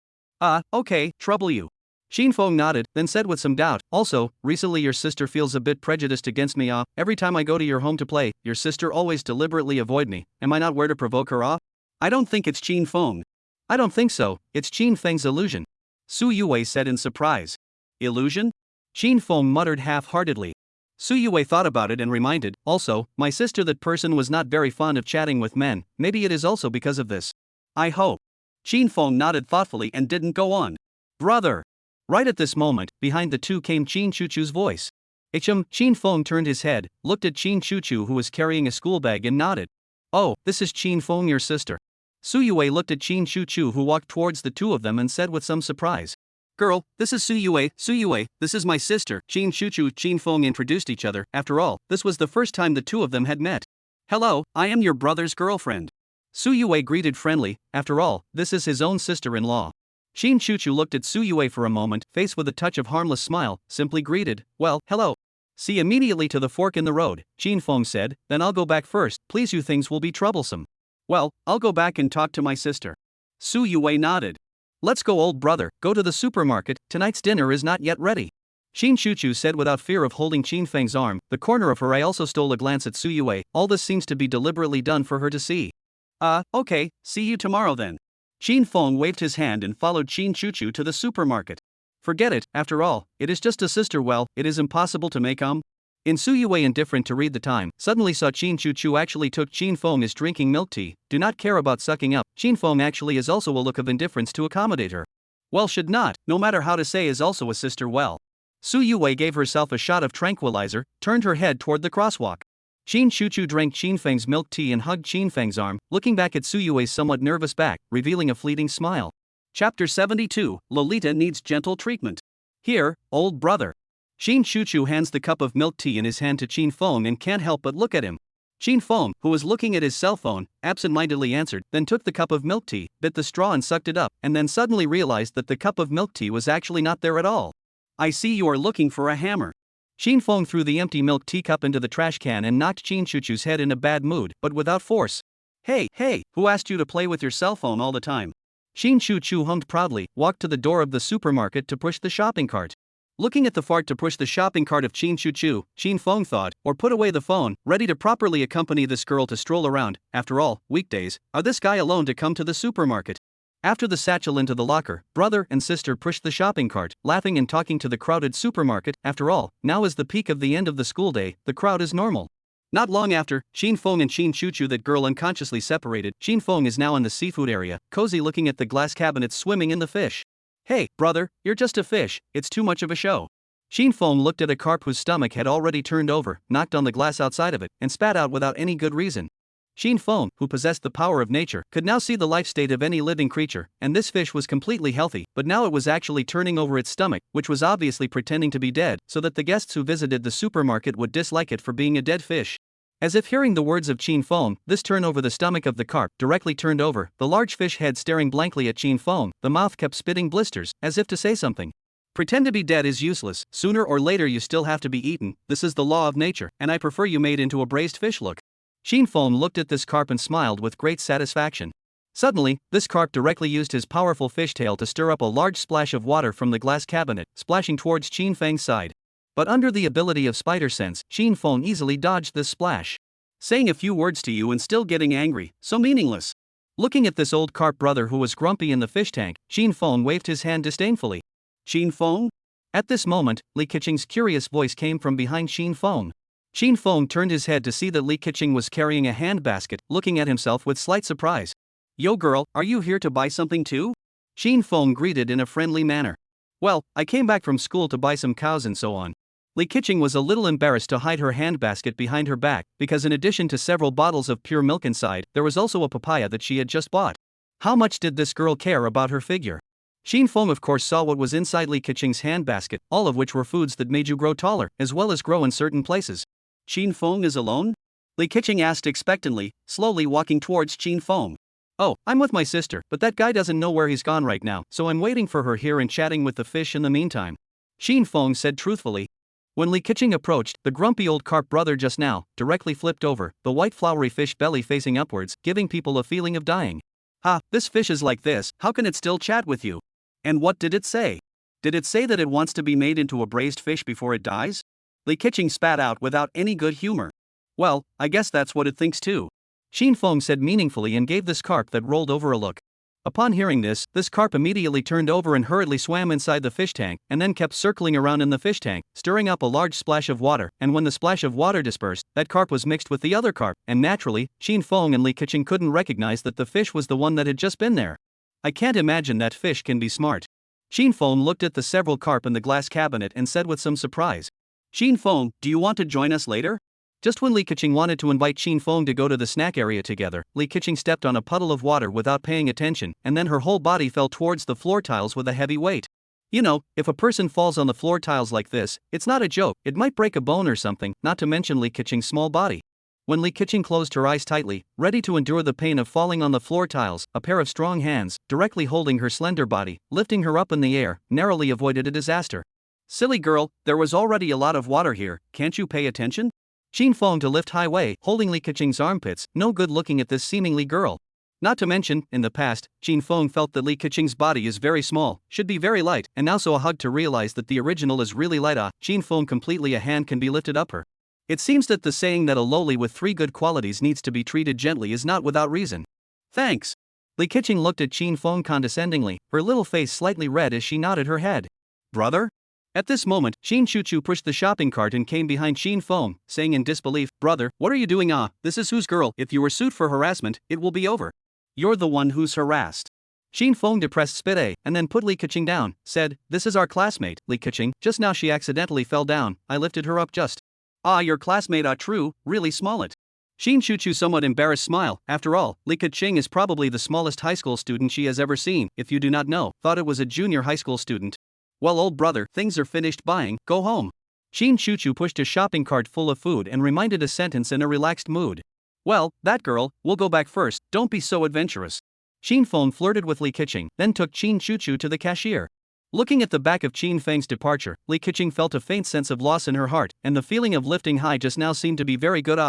Okay, trouble you. Xin Feng nodded, then said with some doubt, also, recently your sister feels a bit prejudiced against me. Every time I go to your home to play, your sister always deliberately avoid me. Am I not where to provoke her off? I don't think it's Xin Feng. I don't think so, it's Xin Feng's illusion. Su Yue said in surprise. Illusion? Xin Feng muttered half-heartedly. Su Yue thought about it and reminded, also, my sister that person was not very fond of chatting with men, maybe it is also because of this. I hope. Xin Feng nodded thoughtfully and didn't go on. Brother! Right at this moment, behind the two came Qin Chuchu's voice. Xin Feng turned his head, looked at Qin Chuchu who was carrying a school bag and nodded. Oh, this is Qin Feng, your sister. Su Yue looked at Qin Chuchu who walked towards the two of them and said with some surprise. Girl, this is Su Yue, this is my sister. Qin Chuchu, Qin Feng introduced each other. After all, this was the first time the two of them had met. Hello, I am your brother's girlfriend. Su Yue greeted friendly, after all, this is his own sister-in-law. Qin Chuchu looked at Su Yue for a moment, faced with a touch of harmless smile, simply greeted, well, hello. See immediately to the fork in the road, Qin Feng said, then I'll go back first, please you things will be troublesome. Well, I'll go back and talk to my sister. Su Yue nodded. Let's go old brother, go to the supermarket, tonight's dinner is not yet ready. Qin Chuchu said without fear of holding Qin Feng's arm. The corner of her eye also stole a glance at Su Yue, all this seems to be deliberately done for her to see. Okay, see you tomorrow then. Qin Feng waved his hand and followed Qin Chuchu to the supermarket. Forget it, after all, it is just a sister, well, it is impossible to make In Su Yue, indifferent to read the time, suddenly saw Qin Chuchu actually took Qin Feng as drinking milk tea, do not care about sucking up. Qin Feng actually is also a look of indifference to accommodate her. Well, should not, no matter how to say is also a sister, well. Su Yue gave herself a shot of tranquilizer, turned her head toward the crosswalk. Qin Chuchu drank Qin Feng's milk tea and hugged Qin Feng's arm, looking back at Su Yue's somewhat nervous back, revealing a fleeting smile. Chapter 72, Lolita needs gentle treatment. Here, old brother. Qin Chuchu hands the cup of milk tea in his hand to Qin Feng and can't help but look at him. Qin Feng, who was looking at his cell phone, absent-mindedly answered, then took the cup of milk tea, bit the straw and sucked it up, and then suddenly realized that the cup of milk tea was actually not there at all. I see you are looking for a hammer. Qin Feng threw the empty milk teacup into the trash can and knocked Qin Chuchu's head in a bad mood, but without force. Hey, who asked you to play with your cell phone all the time? Qin Chuchu hummed proudly, walked to the door of the supermarket to push the shopping cart. Looking at the fart to push the shopping cart of Qin Chuchu, Qin Feng thought, or put away the phone, ready to properly accompany this girl to stroll around. After all, weekdays, are this guy alone to come to the supermarket? After the satchel into the locker, brother and sister pushed the shopping cart, laughing and talking to the crowded supermarket. After all, now is the peak of the end of the school day, the crowd is normal. Not long after, Qin Feng and Qin Chuchu, that girl unconsciously separated. Qin Feng is now in the seafood area, cozy looking at the glass cabinets swimming in the fish. Hey, brother, you're just a fish, it's too much of a show. Qin Feng looked at a carp whose stomach had already turned over, knocked on the glass outside of it, and spat out without any good reason. Qin Feng, who possessed the power of nature, could now see the life state of any living creature, and this fish was completely healthy, but now it was actually turning over its stomach, which was obviously pretending to be dead, so that the guests who visited the supermarket would dislike it for being a dead fish. As if hearing the words of Qin Feng, this turn over the stomach of the carp directly turned over, the large fish head staring blankly at Qin Feng, the mouth kept spitting blisters, as if to say something. Pretend to be dead is useless, sooner or later you still have to be eaten, this is the law of nature, and I prefer you made into a braised fish. Look. Qin Feng looked at this carp and smiled with great satisfaction. Suddenly, this carp directly used his powerful fishtail to stir up a large splash of water from the glass cabinet, splashing towards Qin Feng's side. But under the ability of spider sense, Qin Feng easily dodged this splash. Saying a few words to you and still getting angry, so meaningless. Looking at this old carp brother who was grumpy in the fish tank, Qin Feng waved his hand disdainfully. Qin Feng? At this moment, Li Keqing's curious voice came from behind Qin Feng. Qin Feng turned his head to see that Li Keqing was carrying a handbasket, looking at himself with slight surprise. Yo girl, are you here to buy something too? Qin Feng greeted in a friendly manner. Well, I came back from school to buy some cows and so on. Li Keqing was a little embarrassed to hide her handbasket behind her back, because in addition to several bottles of pure milk inside, there was also a papaya that she had just bought. How much did this girl care about her figure? Qin Feng of course saw what was inside Li Keqing's handbasket, all of which were foods that made you grow taller, as well as grow in certain places. Qin Feng is alone? Li Keqing asked expectantly, slowly walking towards Qin Feng. Oh, I'm with my sister, but that guy doesn't know where he's gone right now, so I'm waiting for her here and chatting with the fish in the meantime. Qin Feng said truthfully. When Li Keqing approached, the grumpy old carp brother just now, directly flipped over, the white flowery fish belly facing upwards, giving people a feeling of dying. Ha, this fish is like this, how can it still chat with you? And what did it say? Did it say that it wants to be made into a braised fish before it dies? Li Keqing spat out without any good humor. Well, I guess that's what it thinks too. Qin Feng said meaningfully and gave this carp that rolled over a look. Upon hearing this carp immediately turned over and hurriedly swam inside the fish tank and then kept circling around in the fish tank, stirring up a large splash of water, and when the splash of water dispersed, that carp was mixed with the other carp, and naturally, Qin Feng and Li Keqing couldn't recognize that the fish was the one that had just been there. I can't imagine that fish can be smart. Qin Feng looked at the several carp in the glass cabinet and said with some surprise. Qin Feng, do you want to join us later? Just when Li Keqing wanted to invite Qin Feng to go to the snack area together, Li Keqing stepped on a puddle of water without paying attention, and then her whole body fell towards the floor tiles with a heavy weight. You know, if a person falls on the floor tiles like this, it's not a joke, it might break a bone or something, not to mention Li Keqing's small body. When Li Keqing closed her eyes tightly, ready to endure the pain of falling on the floor tiles, a pair of strong hands, directly holding her slender body, lifting her up in the air, narrowly avoided a disaster. Silly girl, there was already a lot of water here, can't you pay attention? Qin Feng to lift high way, holding Li Keqing's armpits, no good looking at this seemingly girl. Not to mention, in the past, Qin Feng felt that Li Keqing's body is very small, should be very light, and now so a hug to realize that the original is really light. Qin Feng completely a hand can be lifted up her. It seems that the saying that a lowly with 3 good qualities needs to be treated gently is not without reason. Thanks. Li Keqing looked at Qin Feng condescendingly, her little face slightly red as she nodded her head. Brother? At this moment, Qin Chuchu pushed the shopping cart and came behind Qin Feng, saying in disbelief, Brother, what are you doing? This is whose girl? If you were sued for harassment, it will be over. You're the one who's harassed. Qin Feng depressed spit and then put Li Keqing down, said, This is our classmate, Li Keqing, just now she accidentally fell down, I lifted her up just. Your classmate true, really small it. Qin Chuchu somewhat embarrassed smile, after all, Li Keqing is probably the smallest high school student she has ever seen, if you do not know, thought it was a junior high school student. Well old brother, things are finished buying, go home. Qin Chuchu pushed a shopping cart full of food and reminded a sentence in a relaxed mood. Well, that girl, we'll go back first, don't be so adventurous. Qin Feng flirted with Li Keqing, then took Qin Chuchu to the cashier. Looking at the back of Qin Feng's departure, Li Keqing felt a faint sense of loss in her heart, and the feeling of lifting high just now seemed to be very good.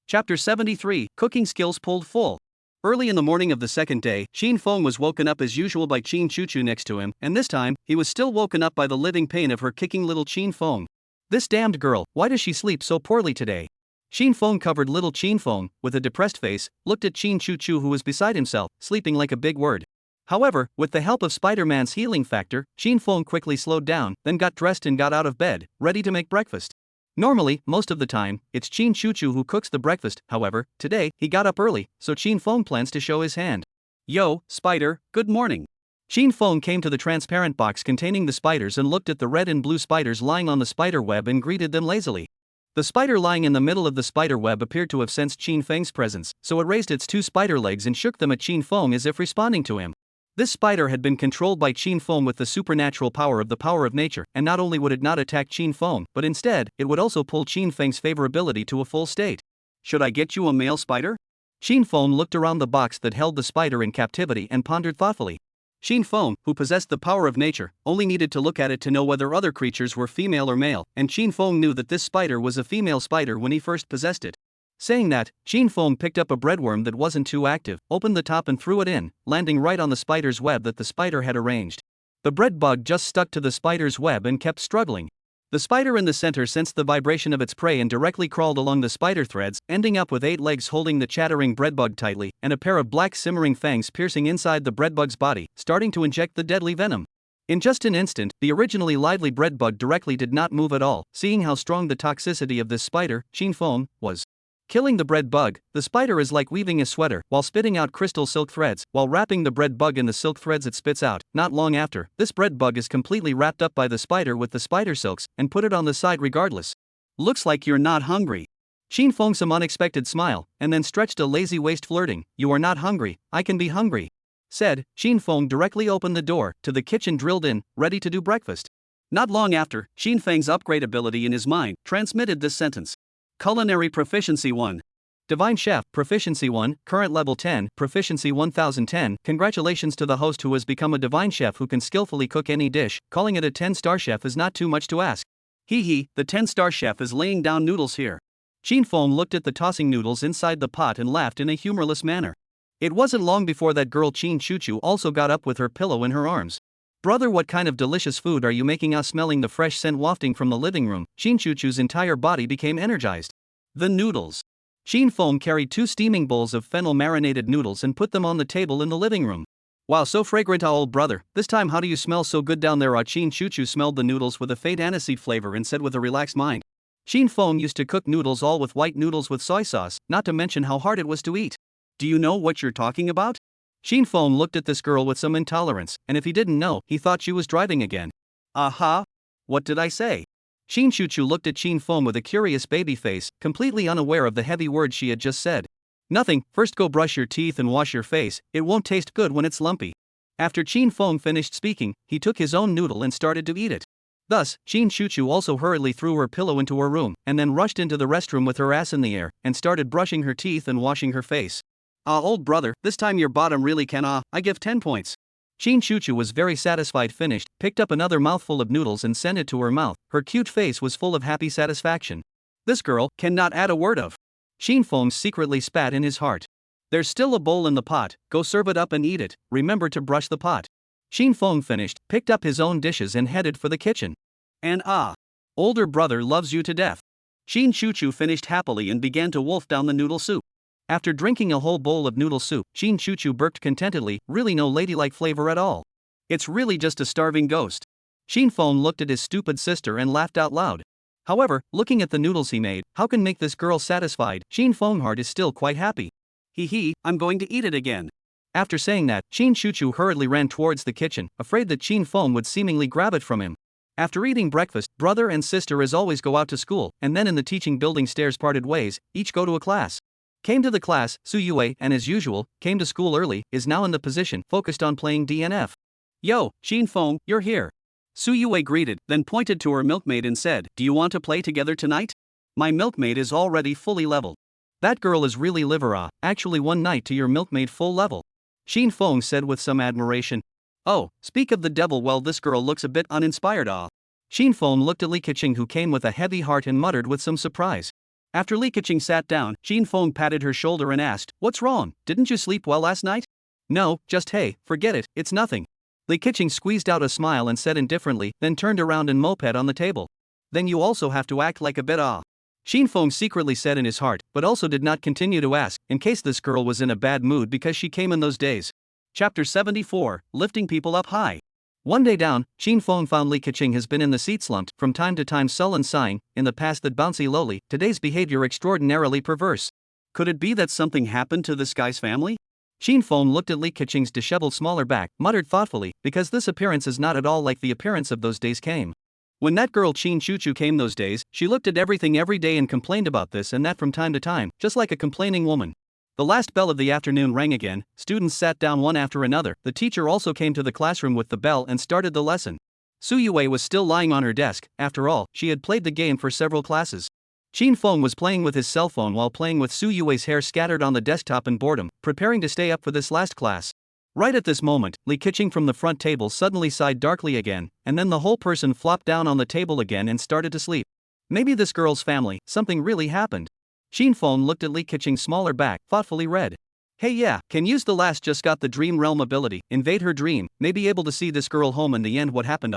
Chapter 73, Cooking Skills Pulled Full. Early in the morning of the second day, Qin Feng was woken up as usual by Qin Chuchu next to him, and this time, he was still woken up by the living pain of her kicking little Qin Feng. This damned girl, why does she sleep so poorly today? Qin Feng covered little Qin Feng, with a depressed face, looked at Qin Chuchu who was beside himself, sleeping like a big word. However, with the help of Spider-Man's healing factor, Qin Feng quickly slowed down, then got dressed and got out of bed, ready to make breakfast. Normally, most of the time, it's Qin Chuchu who cooks the breakfast, however, today, he got up early, so Qin Feng plans to show his hand. Yo, Spider, good morning. Qin Feng came to the transparent box containing the spiders and looked at the red and blue spiders lying on the spider web and greeted them lazily. The spider lying in the middle of the spider web appeared to have sensed Qin Feng's presence, so it raised its 2 spider legs and shook them at Qin Feng as if responding to him. This spider had been controlled by Qin Feng with the supernatural power of the power of nature, and not only would it not attack Qin Feng, but instead, it would also pull Qin Feng's favorability to a full state. Should I get you a male spider? Qin Feng looked around the box that held the spider in captivity and pondered thoughtfully. Qin Feng, who possessed the power of nature, only needed to look at it to know whether other creatures were female or male, and Qin Feng knew that this spider was a female spider when he first possessed it. Saying that, Qin Feng picked up a breadworm that wasn't too active, opened the top and threw it in, landing right on the spider's web that the spider had arranged. The bread bug just stuck to the spider's web and kept struggling. The spider in the center sensed the vibration of its prey and directly crawled along the spider threads, ending up with 8 legs holding the chattering breadbug tightly, and a pair of black simmering fangs piercing inside the breadbug's body, starting to inject the deadly venom. In just an instant, the originally lively breadbug directly did not move at all, seeing how strong the toxicity of this spider, Qin Feng, was. Killing the bread bug, the spider is like weaving a sweater while spitting out crystal silk threads, while wrapping the bread bug in the silk threads it spits out. Not long after, this bread bug is completely wrapped up by the spider with the spider silks, and put it on the side regardless. Looks like you're not hungry. Qin Feng some unexpected smile, and then stretched a lazy waist flirting. You are not hungry, I can be hungry. Said, Qin Feng directly opened the door to the kitchen drilled in, ready to do breakfast. Not long after, Qin Feng's upgrade ability in his mind transmitted this sentence. Culinary Proficiency 1. Divine Chef, Proficiency 1, Current Level 10, Proficiency 1010. Congratulations to the host who has become a Divine Chef who can skillfully cook any dish. Calling it a 10-star chef is not too much to ask. Hee hee, the 10-star chef is laying down noodles here. Chin Fong looked at the tossing noodles inside the pot and laughed in a humorless manner. It wasn't long before that girl Chin Chuchu also got up with her pillow in her arms. Brother, what kind of delicious food are you making us? Smelling the fresh scent wafting from the living room, Chin Chuchu's entire body became energized. The noodles. Chin Fong carried 2 steaming bowls of fennel-marinated noodles and put them on the table in the living room. Wow, so fragrant, old brother, this time how do you smell so good down there? Chin Chuchu smelled the noodles with a faint aniseed flavor and said with a relaxed mind. Chin Fong used to cook noodles all with white noodles with soy sauce, not to mention how hard it was to eat. Do you know what you're talking about? Chin Fong looked at this girl with some intolerance, and if he didn't know, he thought she was driving again. Aha! What did I say? Chin Chuchu looked at Chin Fong with a curious baby face, completely unaware of the heavy words she had just said. Nothing, first go brush your teeth and wash your face, it won't taste good when it's lumpy. After Chin Fong finished speaking, he took his own noodle and started to eat it. Thus, Chin Chuchu also hurriedly threw her pillow into her room, and then rushed into the restroom with her ass in the air, and started brushing her teeth and washing her face. Old brother, this time your bottom really can I give 10 points. Chin Chuchu was very satisfied, finished, picked up another mouthful of noodles and sent it to her mouth. Her cute face was full of happy satisfaction. This girl cannot add a word of. Chin Fong secretly spat in his heart. There's still a bowl in the pot, go serve it up and eat it, remember to brush the pot. Chin Fong finished, picked up his own dishes and headed for the kitchen. And older brother loves you to death. Chin Chuchu finished happily and began to wolf down the noodle soup. After drinking a whole bowl of noodle soup, Chin Chuchu burped contentedly, really no ladylike flavor at all. It's really just a starving ghost. Chin Fong looked at his stupid sister and laughed out loud. However, looking at the noodles he made, how can make this girl satisfied? Chin Fong heart is still quite happy. Hee hee, I'm going to eat it again. After saying that, Chin Chuchu hurriedly ran towards the kitchen, afraid that Chin Fong would seemingly grab it from him. After eating breakfast, brother and sister as always go out to school, and then in the teaching building stairs parted ways, each go to a class. Came to the class, Su Yue, and as usual, came to school early, is now in the position, focused on playing DNF. Yo, Chin Fong, you're here. Su Yue greeted, then pointed to her milkmaid and said, do you want to play together tonight? My milkmaid is already fully leveled. That girl is really liver actually one night to your milkmaid full level. Chin Fong said with some admiration. Oh, speak of the devil, well this girl looks a bit uninspired Chin Fong looked at Li Keqing who came with a heavy heart and muttered with some surprise. After Li Keqing sat down, Chin Fong patted her shoulder and asked, what's wrong, didn't you sleep well last night? No, just hey, forget it, it's nothing. Li Keqing squeezed out a smile and said indifferently, then turned around and moped on the table. Then you also have to act like a bit Chin Fong secretly said in his heart, but also did not continue to ask, in case this girl was in a bad mood because she came in those days. Chapter 74, Lifting People Up High. One day down, Chin Fong found Li Keqing has been in the seat slumped, from time to time sullen sighing, in the past that bouncy lowly, today's behavior extraordinarily perverse. Could it be that something happened to this guy's family? Chin Fong looked at Li Keqing's disheveled smaller back, muttered thoughtfully, because this appearance is not at all like the appearance of those days came. When that girl Chin Chuchu came those days, she looked at everything every day and complained about this and that from time to time, just like a complaining woman. The last bell of the afternoon rang again, students sat down one after another, the teacher also came to the classroom with the bell and started the lesson. Su Yue was still lying on her desk, after all, she had played the game for several classes. Chin Fong was playing with his cell phone while playing with Su Yue's hair scattered on the desktop in boredom, preparing to stay up for this last class. Right at this moment, Li Keqing from the front table suddenly sighed darkly again, and then the whole person flopped down on the table again and started to sleep. Maybe this girl's family, something really happened. Chin Fong looked at Li Keqing's smaller back, thoughtfully read. Hey yeah, can use the last just got the dream realm ability, invade her dream, may be able to see this girl home in the end what happened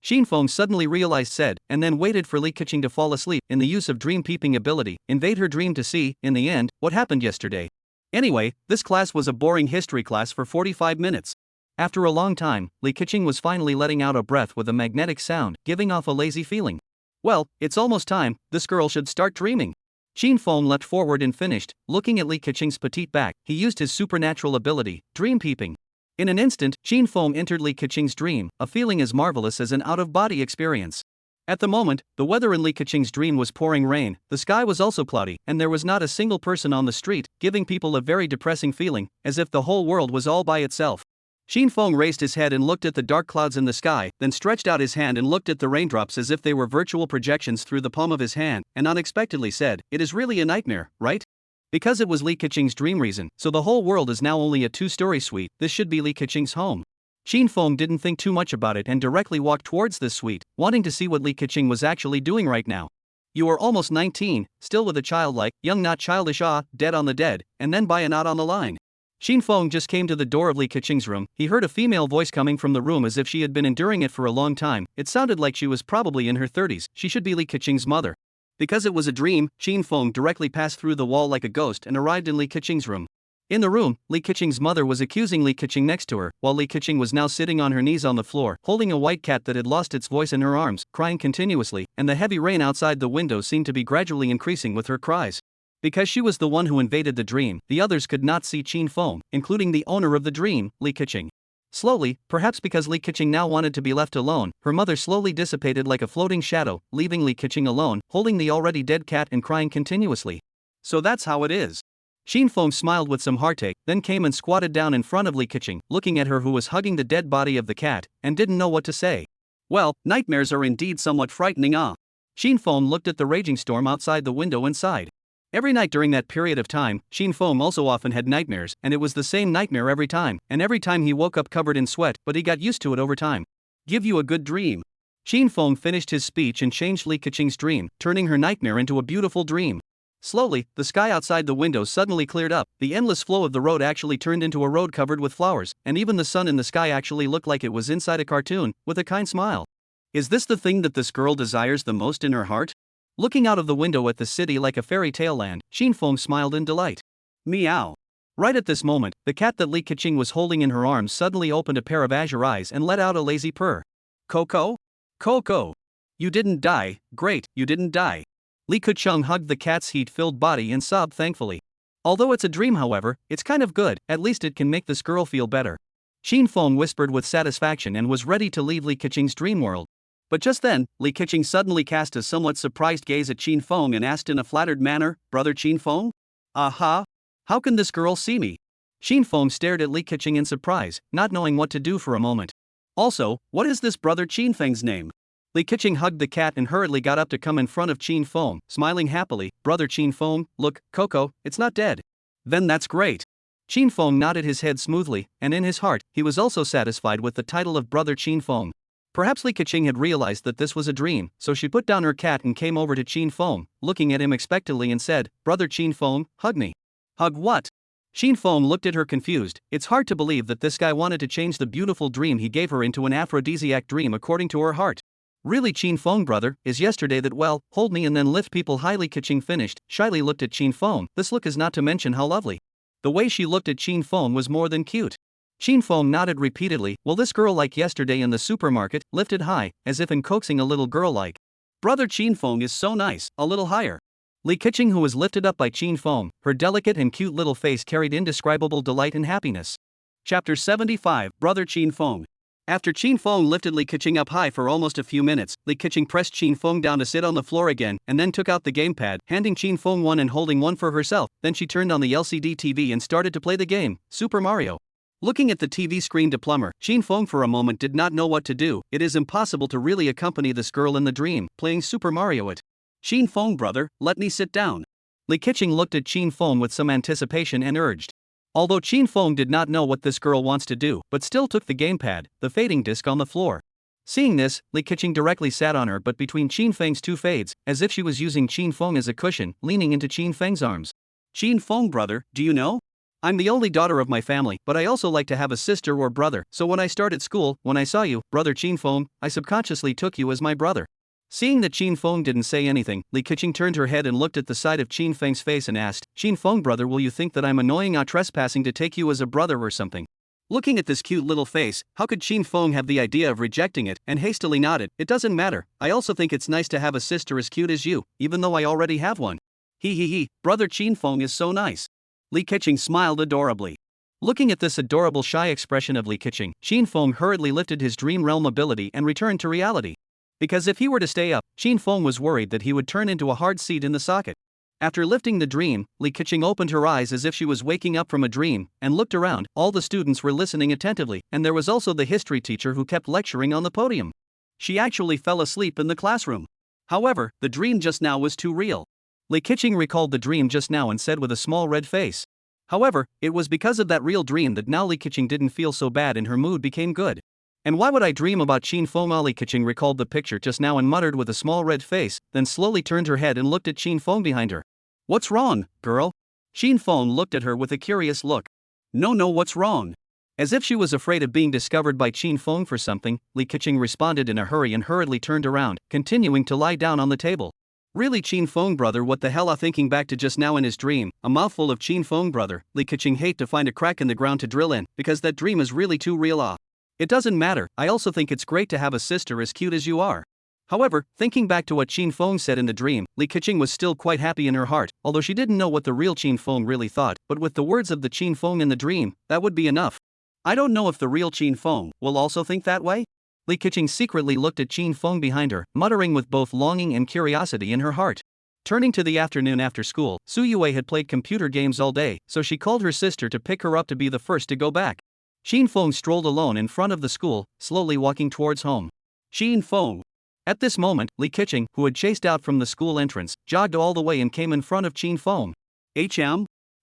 Chin Fong suddenly realized said, and then waited for Li Keqing to fall asleep in the use of dream peeping ability, invade her dream to see, in the end, what happened yesterday. Anyway, this class was a boring history class for 45 minutes. After a long time, Li Keqing was finally letting out a breath with a magnetic sound, giving off a lazy feeling. Well, it's almost time, this girl should start dreaming. Chin Fong leapt forward and finished, looking at Li Keqing's petite back, he used his supernatural ability, dream peeping. In an instant, Chin Fong entered Li Keqing's dream, a feeling as marvelous as an out-of-body experience. At the moment, the weather in Li Keqing's dream was pouring rain, the sky was also cloudy, and there was not a single person on the street, giving people a very depressing feeling, as if the whole world was all by itself. Xin Feng raised his head and looked at the dark clouds in the sky, then stretched out his hand and looked at the raindrops as if they were virtual projections through the palm of his hand, and unexpectedly said, "It is really a nightmare, right?" Because it was Li Keqing's dream reason, so the whole world is now only a two-story suite. This should be Li Keqing's home. Xin Feng didn't think too much about it and directly walked towards this suite, wanting to see what Li Keqing was actually doing right now. You are almost 19, still with a childlike, young not childish dead on the dead, and then by a knot on the line. Xin Feng just came to the door of Li Keqing's room. He heard a female voice coming from the room as if she had been enduring it for a long time. It sounded like she was probably in her 30s. She should be Li Keqing's mother. Because it was a dream, Xin Feng directly passed through the wall like a ghost and arrived in Li Keqing's room. In the room, Li Keqing's mother was accusing Li Keqing next to her, while Li Keqing was now sitting on her knees on the floor, holding a white cat that had lost its voice in her arms, crying continuously, and the heavy rain outside the window seemed to be gradually increasing with her cries. Because she was the one who invaded the dream, the others could not see Xin Feng, including the owner of the dream, Li Keqing. Slowly, perhaps because Li Keqing now wanted to be left alone, her mother slowly dissipated like a floating shadow, leaving Li Keqing alone, holding the already dead cat and crying continuously. So that's how it is. Xin Feng smiled with some heartache, then came and squatted down in front of Li Keqing, looking at her who was hugging the dead body of the cat, and didn't know what to say. Well, nightmares are indeed somewhat frightening, Xin Feng looked at the raging storm outside the window and sighed. Every night during that period of time, Xin Feng also often had nightmares, and it was the same nightmare every time, and every time he woke up covered in sweat, but he got used to it over time. Give you a good dream. Xin Feng finished his speech and changed Li Keqing's dream, turning her nightmare into a beautiful dream. Slowly, the sky outside the window suddenly cleared up, the endless flow of the road actually turned into a road covered with flowers, and even the sun in the sky actually looked like it was inside a cartoon, with a kind smile. Is this the thing that this girl desires the most in her heart? Looking out of the window at the city like a fairy tale land, Xin Feng smiled in delight. Meow. Right at this moment, the cat that Li Keqing was holding in her arms suddenly opened a pair of azure eyes and let out a lazy purr. Coco? Coco! You didn't die, great, you didn't die. Li Keqing hugged the cat's heat-filled body and sobbed thankfully. Although it's a dream, however, it's kind of good, at least it can make this girl feel better. Xin Feng whispered with satisfaction and was ready to leave Li Keqing's dream world. But just then, Li Keqing suddenly cast a somewhat surprised gaze at Xin Feng and asked in a flattered manner, "Brother Xin Feng? Aha! How can this girl see me?" Xin Feng stared at Li Keqing in surprise, not knowing what to do for a moment. Also, what is this brother Xin Feng's name? Li Keqing hugged the cat and hurriedly got up to come in front of Xin Feng, smiling happily. "Brother Xin Feng, look, Coco, it's not dead." "Then that's great." Xin Feng nodded his head smoothly, and in his heart, he was also satisfied with the title of Brother Xin Feng. Perhaps Li Keqing had realized that this was a dream, so she put down her cat and came over to Xin Feng, looking at him expectantly and said, "Brother Xin Feng, hug me." "Hug what?" Xin Feng looked at her confused. It's hard to believe that this guy wanted to change the beautiful dream he gave her into an aphrodisiac dream according to her heart. "Really, Xin Feng brother, is yesterday that well, hold me and then lift people high." Li Keqing finished, shyly looked at Xin Feng. This look is not to mention how lovely. The way she looked at Xin Feng was more than cute. Xin Feng nodded repeatedly. "Well, this girl like yesterday in the supermarket, lifted high, as if in coaxing a little girl like. Brother Xin Feng is so nice, a little higher." Li Keqing, who was lifted up by Xin Feng, her delicate and cute little face carried indescribable delight and happiness. Chapter 75, Brother Xin Feng. After Xin Feng lifted Li Keqing up high for almost a few minutes, Li Keqing pressed Xin Feng down to sit on the floor again, and then took out the gamepad, handing Xin Feng one and holding one for herself. Then she turned on the LCD TV and started to play the game, Super Mario. Looking at the TV screen to plumber, Xin Feng for a moment did not know what to do. It is impossible to really accompany this girl in the dream, playing Super Mario it. "Xin Feng brother, let me sit down." Li Keqing looked at Xin Feng with some anticipation and urged. Although Xin Feng did not know what this girl wants to do, but still took the gamepad, the fading disc on the floor. Seeing this, Li Keqing directly sat on her but between Xin Feng's two fades, as if she was using Xin Feng as a cushion, leaning into Xin Feng's arms. "Xin Feng brother, do you know? I'm the only daughter of my family, but I also like to have a sister or brother, so when I started school, when I saw you, Brother Xin Feng, I subconsciously took you as my brother." Seeing that Xin Feng didn't say anything, Li Keqing turned her head and looked at the side of Xin Feng's face and asked, "Xin Feng brother, will you think that I'm annoying or trespassing to take you as a brother or something?" Looking at this cute little face, how could Xin Feng have the idea of rejecting it, and hastily nodded. "It doesn't matter, I also think it's nice to have a sister as cute as you, even though I already have one." He, Brother Xin Feng is so nice." Li Keqing smiled adorably. Looking at this adorable shy expression of Li Keqing, Xin Feng hurriedly lifted his dream realm ability and returned to reality. Because if he were to stay up, Xin Feng was worried that he would turn into a hard seat in the socket. After lifting the dream, Li Keqing opened her eyes as if she was waking up from a dream, and looked around. All the students were listening attentively, and there was also the history teacher who kept lecturing on the podium. She actually fell asleep in the classroom. However, the dream just now was too real. Li Keqing recalled the dream just now and said with a small red face. However, it was because of that real dream that now Li Keqing didn't feel so bad and her mood became good. And why would I dream about Qin Feng? Li Keqing recalled the picture just now and muttered with a small red face, then slowly turned her head and looked at Qin Feng behind her. What's wrong, girl? Qin Feng looked at her with a curious look. No, what's wrong? As if she was afraid of being discovered by Qin Feng for something, Li Keqing responded in a hurry and hurriedly turned around, continuing to lie down on the table. Really, Qin Feng brother, what the hell? Thinking back to just now in his dream, a mouthful of Qin Feng brother, Li Keqing hate to find a crack in the ground to drill in, because that dream is really too real. It doesn't matter, I also think it's great to have a sister as cute as you are. However, thinking back to what Qin Feng said in the dream, Li Keqing was still quite happy in her heart, although she didn't know what the real Qin Feng really thought, but with the words of the Qin Feng in the dream, that would be enough. I don't know if the real Qin Feng will also think that way? Li Keqing secretly looked at Qin Feng behind her, muttering with both longing and curiosity in her heart. Turning to the afternoon after school, Su Yue had played computer games all day, so she called her sister to pick her up to be the first to go back. Qin Feng strolled alone in front of the school, slowly walking towards home. Qin Feng. At this moment, Li Keqing, who had chased out from the school entrance, jogged all the way and came in front of Qin Feng.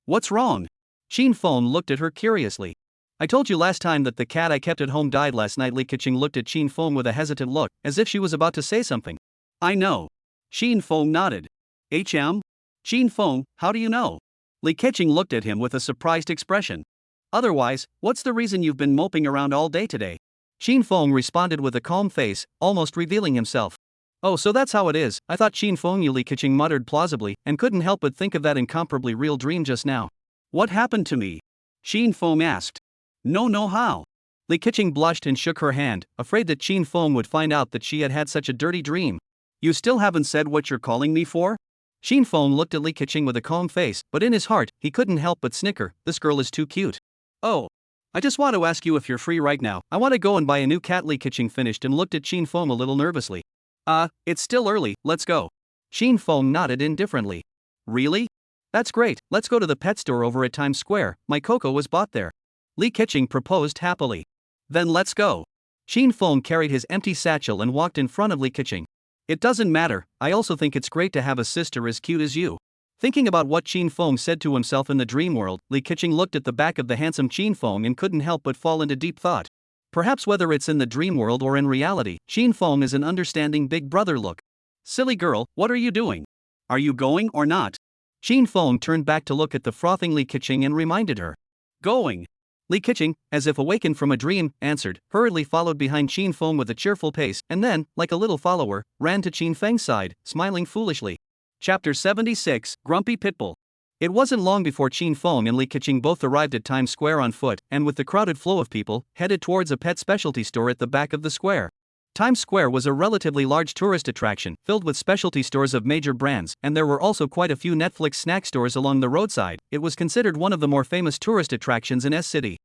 What's wrong? Qin Feng looked at her curiously. I told you last time that the cat I kept at home died last night. Li Keqing looked at Qin Feng with a hesitant look, as if she was about to say something. I know. Qin Feng nodded. Qin Feng, how do you know? Li Keqing looked at him with a surprised expression. Otherwise, what's the reason you've been moping around all day today? Qin Feng responded with a calm face, almost revealing himself. Oh, so that's how it is. I thought Qin Feng. Li Keqing muttered plausibly, and couldn't help but think of that incomparably real dream just now. What happened to me? Qin Feng asked. No, how? Li Keqing blushed and shook her hand, afraid that Qin Feng would find out that she had had such a dirty dream. You still haven't said what you're calling me for? Qin Feng looked at Li Keqing with a calm face, but in his heart, he couldn't help but snicker. This girl is too cute. Oh. I just want to ask you if you're free right now. I want to go and buy a new cat. Li Keqing finished and looked at Qin Feng a little nervously. It's still early, let's go. Qin Feng nodded indifferently. Really? That's great, let's go to the pet store over at Times Square. My Coco was bought there. Li Keqing proposed happily. Then let's go. Qin Feng carried his empty satchel and walked in front of Li Keqing. It doesn't matter, I also think it's great to have a sister as cute as you. Thinking about what Qin Feng said to himself in the dream world, Li Keqing looked at the back of the handsome Qin Feng and couldn't help but fall into deep thought. Perhaps whether it's in the dream world or in reality, Qin Feng is an understanding big brother look. Silly girl, what are you doing? Are you going or not? Qin Feng turned back to look at the frothing Li Keqing and reminded her. Going. Li Keqing, as if awakened from a dream, answered, hurriedly followed behind Qin Feng with a cheerful pace, and then, like a little follower, ran to Qin Feng's side, smiling foolishly. Chapter 76, Grumpy Pitbull. It wasn't long before Qin Feng and Li Keqing both arrived at Times Square on foot, and with the crowded flow of people, headed towards a pet specialty store at the back of the square. Times Square was a relatively large tourist attraction, filled with specialty stores of major brands, and there were also quite a few Netflix snack stores along the roadside. It was considered one of the more famous tourist attractions in S-City.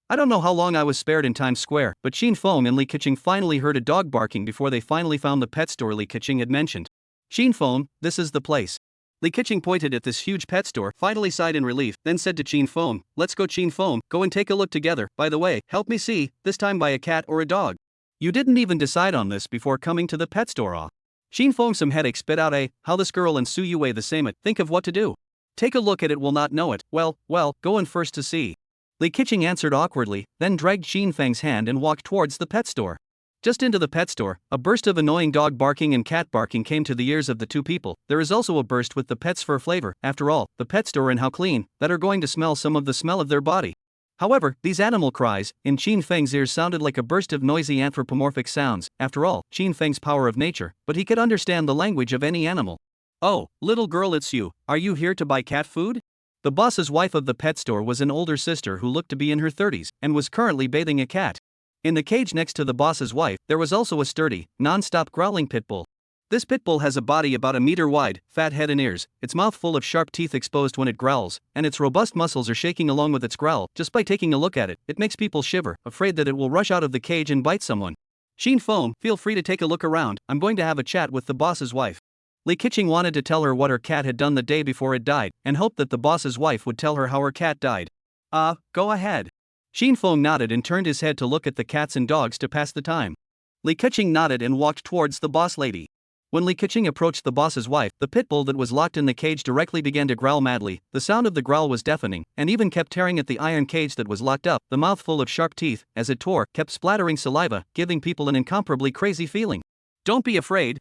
I don't know how long I was spared in Times Square, but Qin Feng and Li Keqing finally heard a dog barking before they finally found the pet store Li Keqing had mentioned. Qin Feng, this is the place. Li Keqing pointed at this huge pet store, finally sighed in relief, then said to Qin Feng, let's go Qin Feng, go and take a look together. By the way, help me see, this time buy a cat or a dog. You didn't even decide on this before coming to the pet store. Qin Feng some headache spit out how this girl and Su Yue the same think of what to do. Take a look at it will not know it, well, go in first to see. Li Keqing answered awkwardly, then dragged Qin Feng's hand and walked towards the pet store. Just into the pet store, a burst of annoying dog barking and cat barking came to the ears of the two people. There is also a burst with the pet's fur flavor. After all, the pet store and how clean, that are going to smell some of the smell of their body. However, these animal cries, in Qin Feng's ears sounded like a burst of noisy anthropomorphic sounds. After all, Qin Feng's power of nature, but he could understand the language of any animal. Oh, little girl, it's you. Are you here to buy cat food? The boss's wife of the pet store was an older sister who looked to be in her 30s, and was currently bathing a cat. In the cage next to the boss's wife, there was also a sturdy, non-stop growling pit bull. This pit bull has a body about a meter wide, fat head and ears, its mouth full of sharp teeth exposed when it growls, and its robust muscles are shaking along with its growl. Just by taking a look at it, it makes people shiver, afraid that it will rush out of the cage and bite someone. Qin Feng, feel free to take a look around, I'm going to have a chat with the boss's wife. Li Keqing wanted to tell her what her cat had done the day before it died, and hoped that the boss's wife would tell her how her cat died. Go ahead. Xin Feng nodded and turned his head to look at the cats and dogs to pass the time. Li Keqing nodded and walked towards the boss lady. When Li Keqing approached the boss's wife, the pit bull that was locked in the cage directly began to growl madly. The sound of the growl was deafening, and even kept tearing at the iron cage that was locked up. The mouth full of sharp teeth, as it tore, kept splattering saliva, giving people an incomparably crazy feeling. Don't be afraid,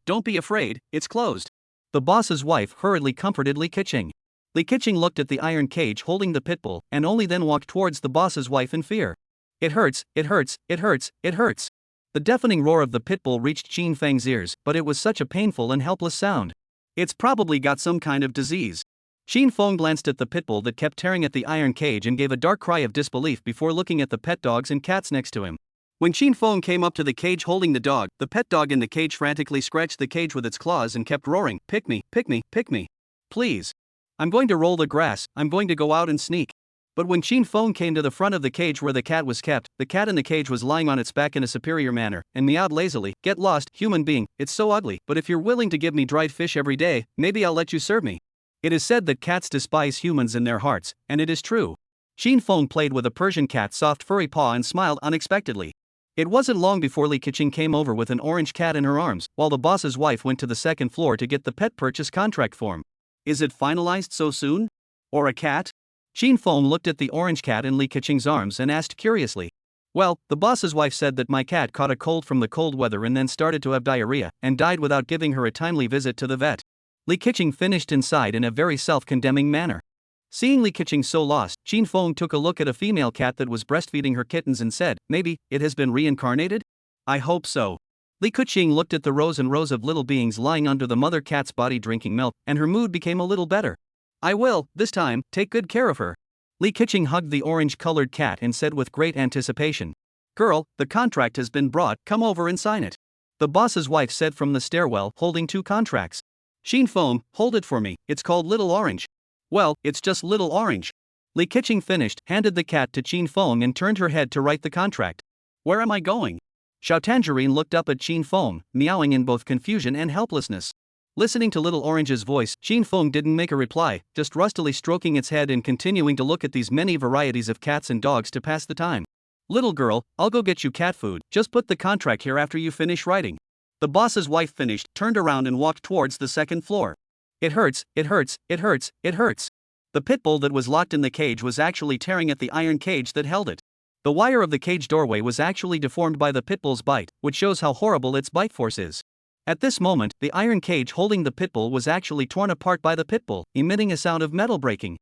it's closed. The boss's wife hurriedly comforted Li Keqing. Li Keqing looked at the iron cage holding the pit bull, and only then walked towards the boss's wife in fear. It hurts, it hurts, it hurts, it hurts. The deafening roar of the pit bull reached Qin Feng's ears, but it was such a painful and helpless sound. It's probably got some kind of disease. Qin Feng glanced at the pit bull that kept tearing at the iron cage and gave a dark cry of disbelief before looking at the pet dogs and cats next to him. When Qin Feng came up to the cage holding the dog, the pet dog in the cage frantically scratched the cage with its claws and kept roaring, "Pick me, pick me, pick me. Please. I'm going to roll the grass, I'm going to go out and sneak." But when Qin Feng came to the front of the cage where the cat was kept, the cat in the cage was lying on its back in a superior manner, and meowed lazily, "Get lost, human being, it's so ugly, but if you're willing to give me dried fish every day, maybe I'll let you serve me." It is said that cats despise humans in their hearts, and it is true. Qin Feng played with a Persian cat's soft furry paw and smiled unexpectedly. It wasn't long before Li Keqing came over with an orange cat in her arms, while the boss's wife went to the second floor to get the pet purchase contract form. Is it finalized so soon? Or a cat? Qin Feng looked at the orange cat in Li Keqing's arms and asked curiously. Well, the boss's wife said that my cat caught a cold from the cold weather and then started to have diarrhea, and died without giving her a timely visit to the vet. Li Keqing finished inside in a very self-condemning manner. Seeing Li Keqing so lost, Qin Feng took a look at a female cat that was breastfeeding her kittens and said, "Maybe it has been reincarnated? I hope so." Li Keqing looked at the rows and rows of little beings lying under the mother cat's body drinking milk, and her mood became a little better. "I will, this time, take good care of her." Li Keqing hugged the orange-colored cat and said with great anticipation, "Girl, the contract has been brought, come over and sign it." The boss's wife said from the stairwell, holding 2 contracts. "Qin Feng, hold it for me, it's called Little Orange." "Well, it's just Little Orange." Li Keqing finished, handed the cat to Qin Feng and turned her head to write the contract. "Where am I going?" Xiao Tangerine looked up at Qin Feng, meowing in both confusion and helplessness. Listening to Little Orange's voice, Qin Feng didn't make a reply, just rustily stroking its head and continuing to look at these many varieties of cats and dogs to pass the time. "Little girl, I'll go get you cat food, just put the contract here after you finish writing." The boss's wife finished, turned around and walked towards the second floor. "It hurts, it hurts, it hurts, it hurts." The pit bull that was locked in the cage was actually tearing at the iron cage that held it. The wire of the cage doorway was actually deformed by the pit bull's bite, which shows how horrible its bite force is. At this moment, the iron cage holding the pit bull was actually torn apart by the pit bull, emitting a sound of metal breaking.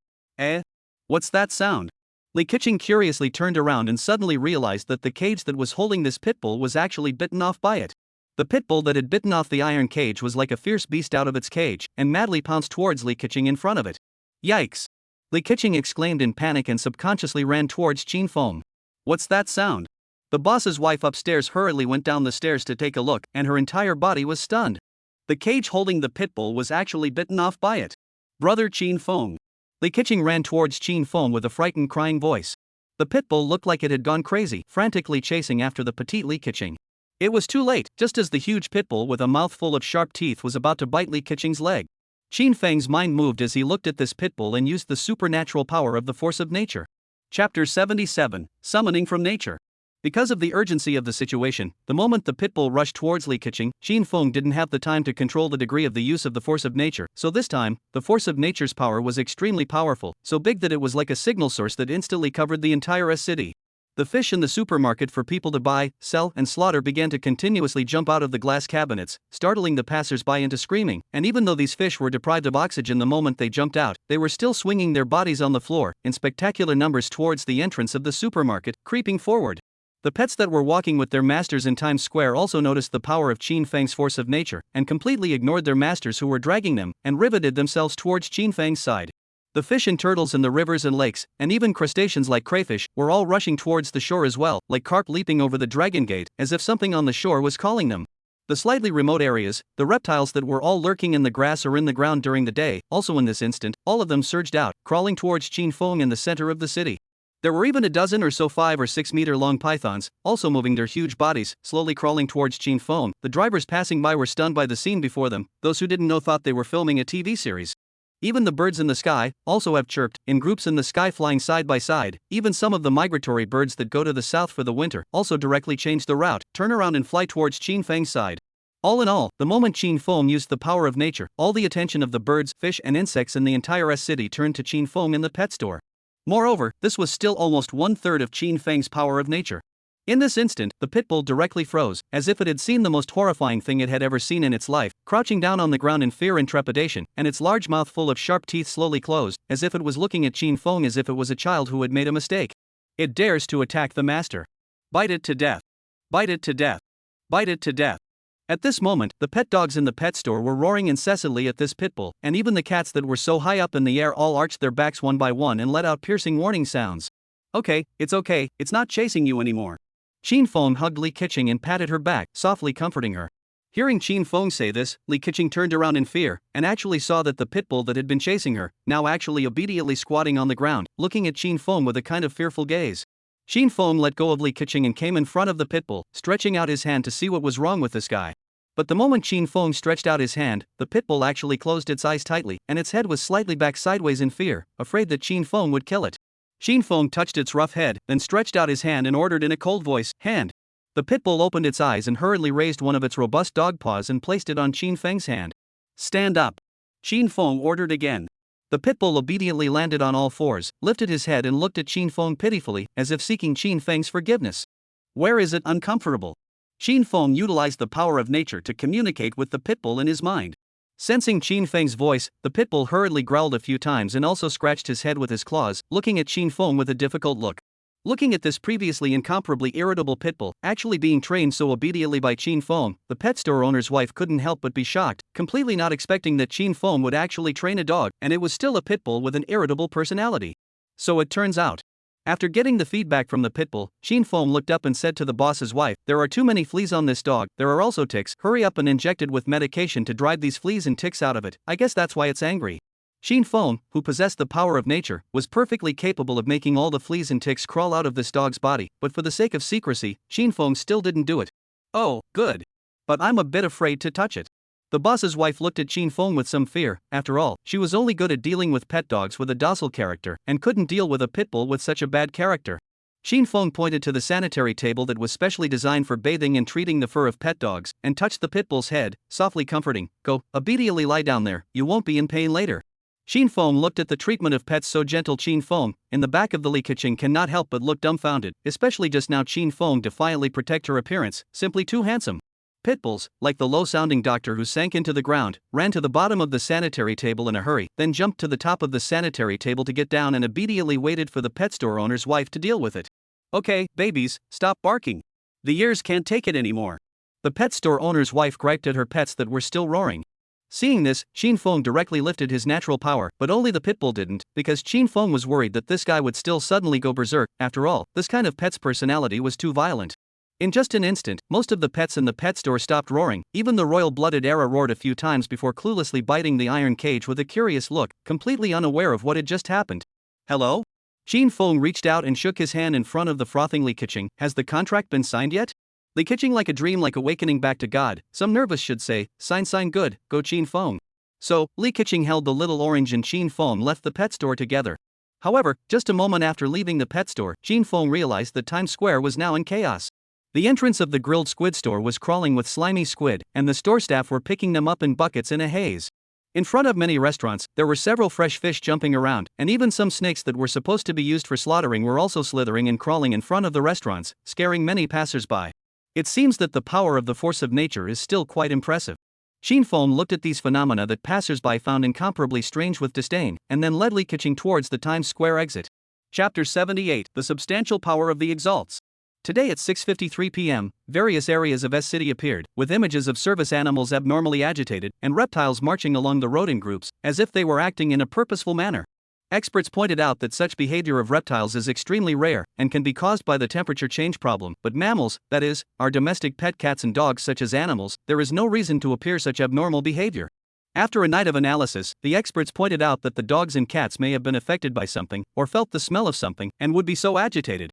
What's that sound? Li Keqing curiously turned around and suddenly realized that the cage that was holding this pit bull was actually bitten off by it. The pit bull that had bitten off the iron cage was like a fierce beast out of its cage, and madly pounced towards Li Keqing in front of it. "Yikes!" Li Keqing exclaimed in panic and subconsciously ran towards Qin Feng. "What's that sound?" The boss's wife upstairs hurriedly went down the stairs to take a look, and her entire body was stunned. The cage holding the pit bull was actually bitten off by it. "Brother Qin Feng." Li Keqing ran towards Qin Feng with a frightened crying voice. The pit bull looked like it had gone crazy, frantically chasing after the petite Li Keqing. It was too late, just as the huge pit bull with a mouthful of sharp teeth was about to bite Li Keqing's leg. Qin Feng's mind moved as he looked at this pit bull and used the supernatural power of the force of nature. Chapter 77, Summoning from Nature. Because of the urgency of the situation, the moment the pit bull rushed towards Li Keqing, Qin Feng didn't have the time to control the degree of the use of the force of nature, so this time, the force of nature's power was extremely powerful, so big that it was like a signal source that instantly covered the entire city. The fish in the supermarket for people to buy, sell, and slaughter began to continuously jump out of the glass cabinets, startling the passers-by into screaming, and even though these fish were deprived of oxygen the moment they jumped out, they were still swinging their bodies on the floor, in spectacular numbers towards the entrance of the supermarket, creeping forward. The pets that were walking with their masters in Times Square also noticed the power of Qin Feng's force of nature, and completely ignored their masters who were dragging them, and riveted themselves towards Qin Feng's side. The fish and turtles in the rivers and lakes, and even crustaceans like crayfish, were all rushing towards the shore as well, like carp leaping over the dragon gate, as if something on the shore was calling them. The slightly remote areas, the reptiles that were all lurking in the grass or in the ground during the day, also in this instant, all of them surged out, crawling towards Qin Feng in the center of the city. There were even a dozen or so 5 or 6 meter long pythons, also moving their huge bodies, slowly crawling towards Chin Fong. The drivers passing by were stunned by the scene before them. Those who didn't know thought they were filming a TV series. Even the birds in the sky also have chirped, in groups in the sky flying side by side. Even some of the migratory birds that go to the south for the winter also directly change the route, turn around and fly towards Chin Feng's side. All in all, the moment Chin Feng used the power of nature, all the attention of the birds, fish and insects in the entire city turned to Chin Feng in the pet store. Moreover, this was still almost 1/3 of Chin Feng's power of nature. In this instant, the pit bull directly froze, as if it had seen the most horrifying thing it had ever seen in its life, crouching down on the ground in fear and trepidation, and its large mouth full of sharp teeth slowly closed, as if it was looking at Chin Feng as if it was a child who had made a mistake. It dares to attack the master. Bite it to death. Bite it to death. Bite it to death. At this moment, the pet dogs in the pet store were roaring incessantly at this pit bull, and even the cats that were so high up in the air all arched their backs one by one and let out piercing warning sounds. Okay, it's not chasing you anymore. Chin Feng hugged Li Keqing and patted her back, softly comforting her. Hearing Chin Feng say this, Li Keqing turned around in fear, and actually saw that the pit bull that had been chasing her, now actually obediently squatting on the ground, looking at Chin Feng with a kind of fearful gaze. Chin Feng let go of Li Keqing and came in front of the pit bull, stretching out his hand to see what was wrong with this guy. But the moment Chin Feng stretched out his hand, the pit bull actually closed its eyes tightly, and its head was slightly back sideways in fear, afraid that Chin Feng would kill it. Chin Feng touched its rough head, then stretched out his hand and ordered in a cold voice, "Hand." The pit bull opened its eyes and hurriedly raised one of its robust dog paws and placed it on Chin Feng's hand. "Stand up," Chin Feng ordered again. The pit bull obediently landed on all fours, lifted his head and looked at Chin Feng pitifully, as if seeking Chin Feng's forgiveness. Where is it uncomfortable? Chin Feng utilized the power of nature to communicate with the pit bull in his mind. Sensing Chin Feng's voice, the pit bull hurriedly growled a few times and also scratched his head with his claws, looking at Chin Feng with a difficult look. Looking at this previously incomparably irritable pit bull, actually being trained so obediently by Chin Feng, the pet store owner's wife couldn't help but be shocked, completely not expecting that Chin Feng would actually train a dog, and it was still a pit bull with an irritable personality. So it turns out. After getting the feedback from the pit bull, Chin Feng looked up and said to the boss's wife, "There are too many fleas on this dog, there are also ticks, hurry up and inject it with medication to drive these fleas and ticks out of it, I guess that's why it's angry." Chin Feng, who possessed the power of nature, was perfectly capable of making all the fleas and ticks crawl out of this dog's body, but for the sake of secrecy, Chin Feng still didn't do it. "Oh, good. But I'm a bit afraid to touch it." The boss's wife looked at Chin Feng with some fear. After all, she was only good at dealing with pet dogs with a docile character, and couldn't deal with a pit bull with such a bad character. Chin Feng pointed to the sanitary table that was specially designed for bathing and treating the fur of pet dogs, and touched the pit bull's head, softly comforting, "Go, obediently lie down there, you won't be in pain later." Chin Feng looked at the treatment of pets so gentle. Chin Feng, in the back of the Li Keqing, cannot help but look dumbfounded, especially just now Chin Feng defiantly protect her appearance, simply too handsome. Pit bulls, like the low-sounding doctor who sank into the ground, ran to the bottom of the sanitary table in a hurry, then jumped to the top of the sanitary table to get down and obediently waited for the pet store owner's wife to deal with it. "Okay, babies, stop barking. The ears can't take it anymore." The pet store owner's wife griped at her pets that were still roaring. Seeing this, Chin Feng directly lifted his natural power, but only the pit bull didn't, because Chin Feng was worried that this guy would still suddenly go berserk. After all, this kind of pet's personality was too violent. In just an instant, most of the pets in the pet store stopped roaring, even the royal-blooded Era roared a few times before cluelessly biting the iron cage with a curious look, completely unaware of what had just happened. "Hello?" Chin Feng reached out and shook his hand in front of the frothing Li Keqing. "Has the contract been signed yet?" Li Keqing, like a dream, like awakening back to God, some nervous should say, sign good, go Chin Feng." So, Li Keqing held the little orange and Chin Feng left the pet store together. However, just a moment after leaving the pet store, Chin Feng realized that Times Square was now in chaos. The entrance of the grilled squid store was crawling with slimy squid, and the store staff were picking them up in buckets in a haze. In front of many restaurants, there were several fresh fish jumping around, and even some snakes that were supposed to be used for slaughtering were also slithering and crawling in front of the restaurants, scaring many passers-by. It seems that the power of the force of nature is still quite impressive. Chin Feng looked at these phenomena that passers-by found incomparably strange with disdain, and then led Li Keqing towards the Times Square exit. Chapter 78: The Substantial Power of the Exalts. Today at 6:53 p.m., various areas of S-City appeared, with images of service animals abnormally agitated, and reptiles marching along the road in groups, as if they were acting in a purposeful manner. Experts pointed out that such behavior of reptiles is extremely rare, and can be caused by the temperature change problem, but mammals, that is, our domestic pet cats and dogs such as animals, there is no reason to appear such abnormal behavior. After a night of analysis, the experts pointed out that the dogs and cats may have been affected by something, or felt the smell of something, and would be so agitated.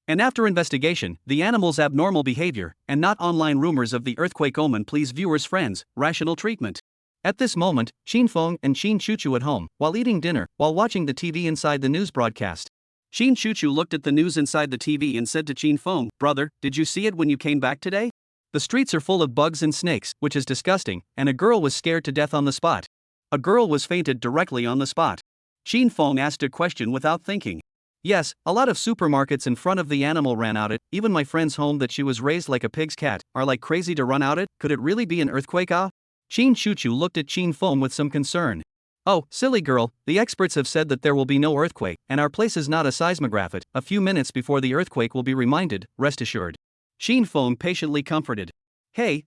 And after investigation, the animals' abnormal behavior, and not online rumors of the earthquake omen please viewers' friends, rational treatment. At this moment, Xin Feng and Xin Chuchu at home, while eating dinner, while watching the TV inside the news broadcast. Xin Chuchu looked at the news inside the TV and said to Xin Feng, "Brother, did you see it when you came back today? The streets are full of bugs and snakes, which is disgusting, and a girl was scared to death on the spot. A girl was fainted directly on the spot." Xin Feng asked a question without thinking. Yes, a lot of supermarkets in front of the animal ran out it, even my friend's home that she was raised like a pig's cat, are like crazy to run out it, could it really be an earthquake ah? Xin Chuchu looked at Xin Feng with some concern. Oh, silly girl, the experts have said that there will be no earthquake, and our place is not a seismograph it, a few minutes before the earthquake will be reminded, rest assured. Xin Feng patiently comforted. Hey,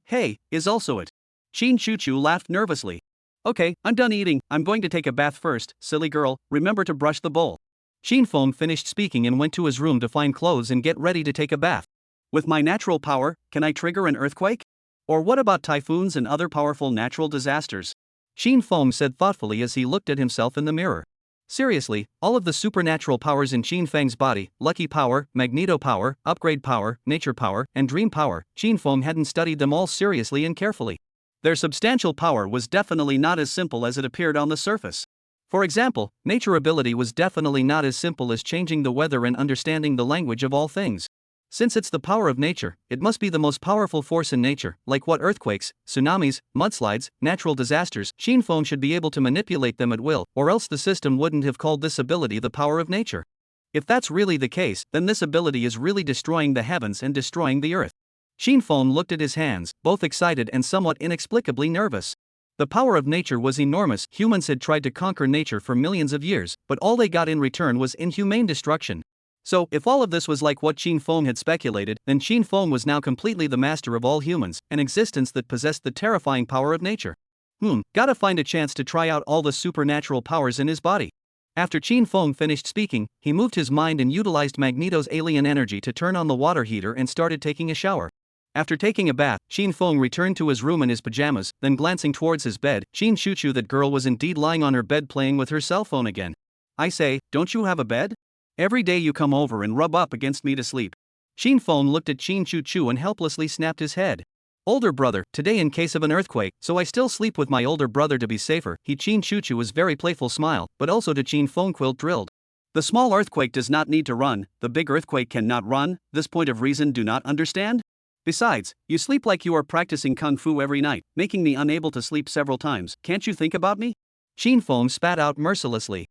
is also it. Xin Chuchu laughed nervously. Okay, I'm done eating, I'm going to take a bath first, silly girl, remember to brush the bowl. Xin Feng finished speaking and went to his room to find clothes and get ready to take a bath. With my natural power, can I trigger an earthquake? Or what about typhoons and other powerful natural disasters? Xin Feng said thoughtfully as he looked at himself in the mirror. Seriously, all of the supernatural powers in Xin Feng's body, lucky power, magneto power, upgrade power, nature power, and dream power, Xin Feng hadn't studied them all seriously and carefully. Their substantial power was definitely not as simple as it appeared on the surface. For example, nature ability was definitely not as simple as changing the weather and understanding the language of all things. Since it's the power of nature, it must be the most powerful force in nature, like what earthquakes, tsunamis, mudslides, natural disasters, Xin Feng should be able to manipulate them at will, or else the system wouldn't have called this ability the power of nature. If that's really the case, then this ability is really destroying the heavens and destroying the earth. Xin Feng looked at his hands, both excited and somewhat inexplicably nervous. The power of nature was enormous. Humans had tried to conquer nature for millions of years, but all they got in return was inhumane destruction. So, if all of this was like what Xin Feng had speculated, then Xin Feng was now completely the master of all humans, an existence that possessed the terrifying power of nature. Gotta find a chance to try out all the supernatural powers in his body. After Xin Feng finished speaking, he moved his mind and utilized Magneto's alien energy to turn on the water heater and started taking a shower. After taking a bath, Xin Feng returned to his room in his pajamas, then glancing towards his bed, Xin Chuchu that girl was indeed lying on her bed playing with her cell phone again. I say, don't you have a bed? Every day you come over and rub up against me to sleep. Xin Feng looked at Xin Chuchu and helplessly snapped his head. Older brother, today in case of an earthquake, so I still sleep with my older brother to be safer. Xin Chuchu was very playful smile, but also to Xin Feng quilt drilled. The small earthquake does not need to run, the big earthquake cannot run, this point of reason do not understand? Besides, you sleep like you are practicing kung fu every night, making me unable to sleep several times, can't you think about me? Xin Feng spat out mercilessly.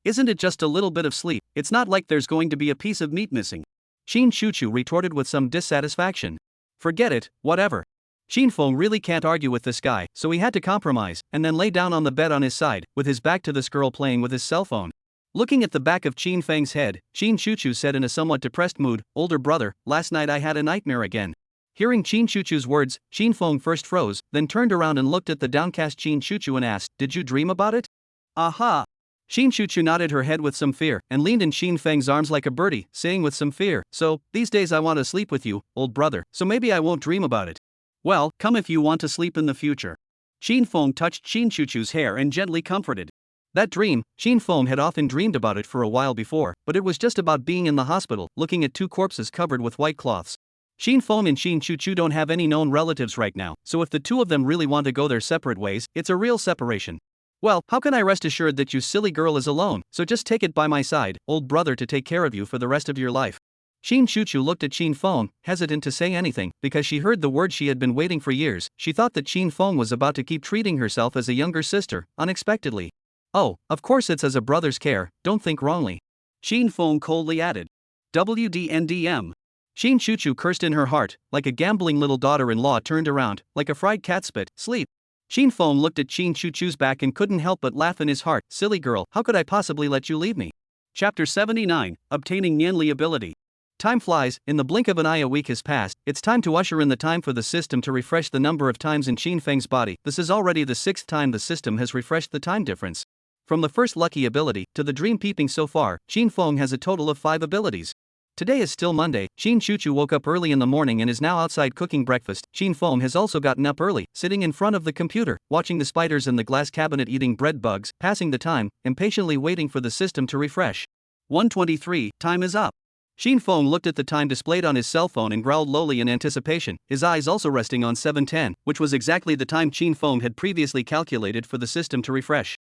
Isn't it just a little bit of sleep, it's not like there's going to be a piece of meat missing. Xin Chuchu retorted with some dissatisfaction. Forget it, whatever. Xin Feng really can't argue with this guy, so he had to compromise, and then lay down on the bed on his side, with his back to this girl playing with his cell phone. Looking at the back of Xin Feng's head, Xin Chuchu said in a somewhat depressed mood, older brother, last night I had a nightmare again. Hearing Xin Chuchu's words, Xin Feng first froze, then turned around and looked at the downcast Xin Chuchu and asked, did you dream about it? Aha! Xin Chuchu nodded her head with some fear, and leaned in Xin Feng's arms like a birdie, saying with some fear, so, these days I want to sleep with you, old brother, so maybe I won't dream about it. Well, come if you want to sleep in the future. Xin Feng touched Xin Chuchu's hair and gently comforted. That dream, Xin Feng had often dreamed about it for a while before, but it was just about being in the hospital, looking at two corpses covered with white cloths. Xin Feng and Xin Chuchu don't have any known relatives right now, so if the two of them really want to go their separate ways, it's a real separation. Well, how can I rest assured that you silly girl is alone, so just take it by my side, old brother to take care of you for the rest of your life. Xin Chuchu looked at Xin Feng, hesitant to say anything, because she heard the word she had been waiting for years. She thought that Xin Feng was about to keep treating herself as a younger sister, unexpectedly. Oh, of course it's as a brother's care, don't think wrongly. Xin Feng coldly added. WDNDM. Xin Chuchu cursed in her heart, like a gambling little daughter-in-law turned around, like a fried cat spit, sleep. Xin Feng looked at Xin Chuchu's back and couldn't help but laugh in his heart, silly girl, how could I possibly let you leave me? Chapter 79, Obtaining Nianli Ability. Time flies, in the blink of an eye a week has passed, it's time to usher in the time for the system to refresh the number of times in Xin Feng's body. This is already the 6th time the system has refreshed the time difference. From the first lucky ability, to the dream peeping so far, Xin Feng has a total of 5 abilities. Today is still Monday. Shin Chuchu woke up early in the morning and is now outside cooking breakfast. Shin Fong has also gotten up early, sitting in front of the computer, watching the spiders in the glass cabinet eating bread bugs, passing the time, impatiently waiting for the system to refresh. 1:23, time is up. Shin Fong looked at the time displayed on his cell phone and growled lowly in anticipation, his eyes also resting on 7:10, which was exactly the time Shin Fong had previously calculated for the system to refresh.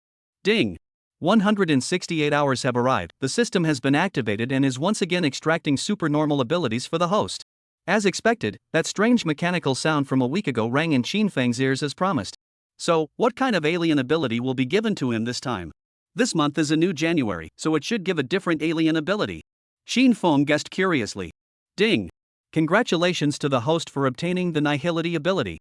Ding! 168 hours have arrived, the system has been activated and is once again extracting supernormal abilities for the host. As expected, that strange mechanical sound from a week ago rang in Shin Feng's ears as promised. So, what kind of alien ability will be given to him this time? This month is a new January, so it should give a different alien ability. Shin Feng guessed curiously. Ding! Congratulations to the host for obtaining the Nihility ability.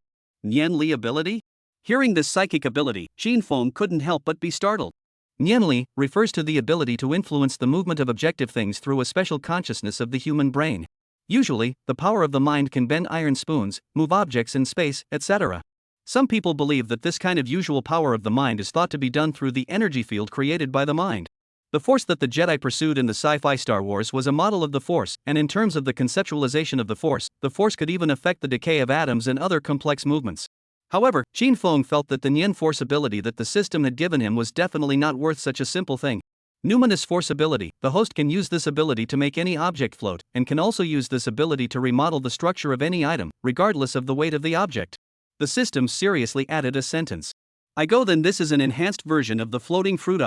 Nianli ability? Hearing this psychic ability, Shin Feng couldn't help but be startled. Nianli refers to the ability to influence the movement of objective things through a special consciousness of the human brain. Usually, the power of the mind can bend iron spoons, move objects in space, etc. Some people believe that this kind of usual power of the mind is thought to be done through the energy field created by the mind. The force that the Jedi pursued in the sci-fi Star Wars was a model of the Force, and in terms of the conceptualization of the Force could even affect the decay of atoms and other complex movements. However, Shin Feng felt that the Nian Force ability that the system had given him was definitely not worth such a simple thing. Numinous Force ability, the host can use this ability to make any object float, and can also use this ability to remodel the structure of any item, regardless of the weight of the object. The system seriously added a sentence. I go then this is an enhanced version of the floating fruit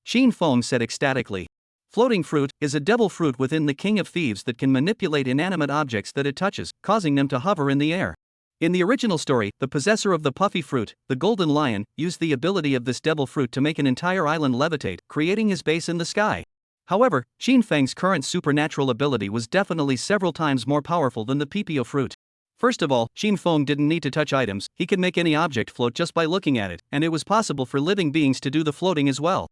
Shin Feng said ecstatically. Floating fruit is a devil fruit within the King of Thieves that can manipulate inanimate objects that it touches, causing them to hover in the air. In the original story, the possessor of the puffy fruit, the golden lion, used the ability of this devil fruit to make an entire island levitate, creating his base in the sky. However, Shin Feng's current supernatural ability was definitely several times more powerful than the PPO fruit. First of all, Shin Feng didn't need to touch items, he could make any object float just by looking at it, and it was possible for living beings to do the floating as well.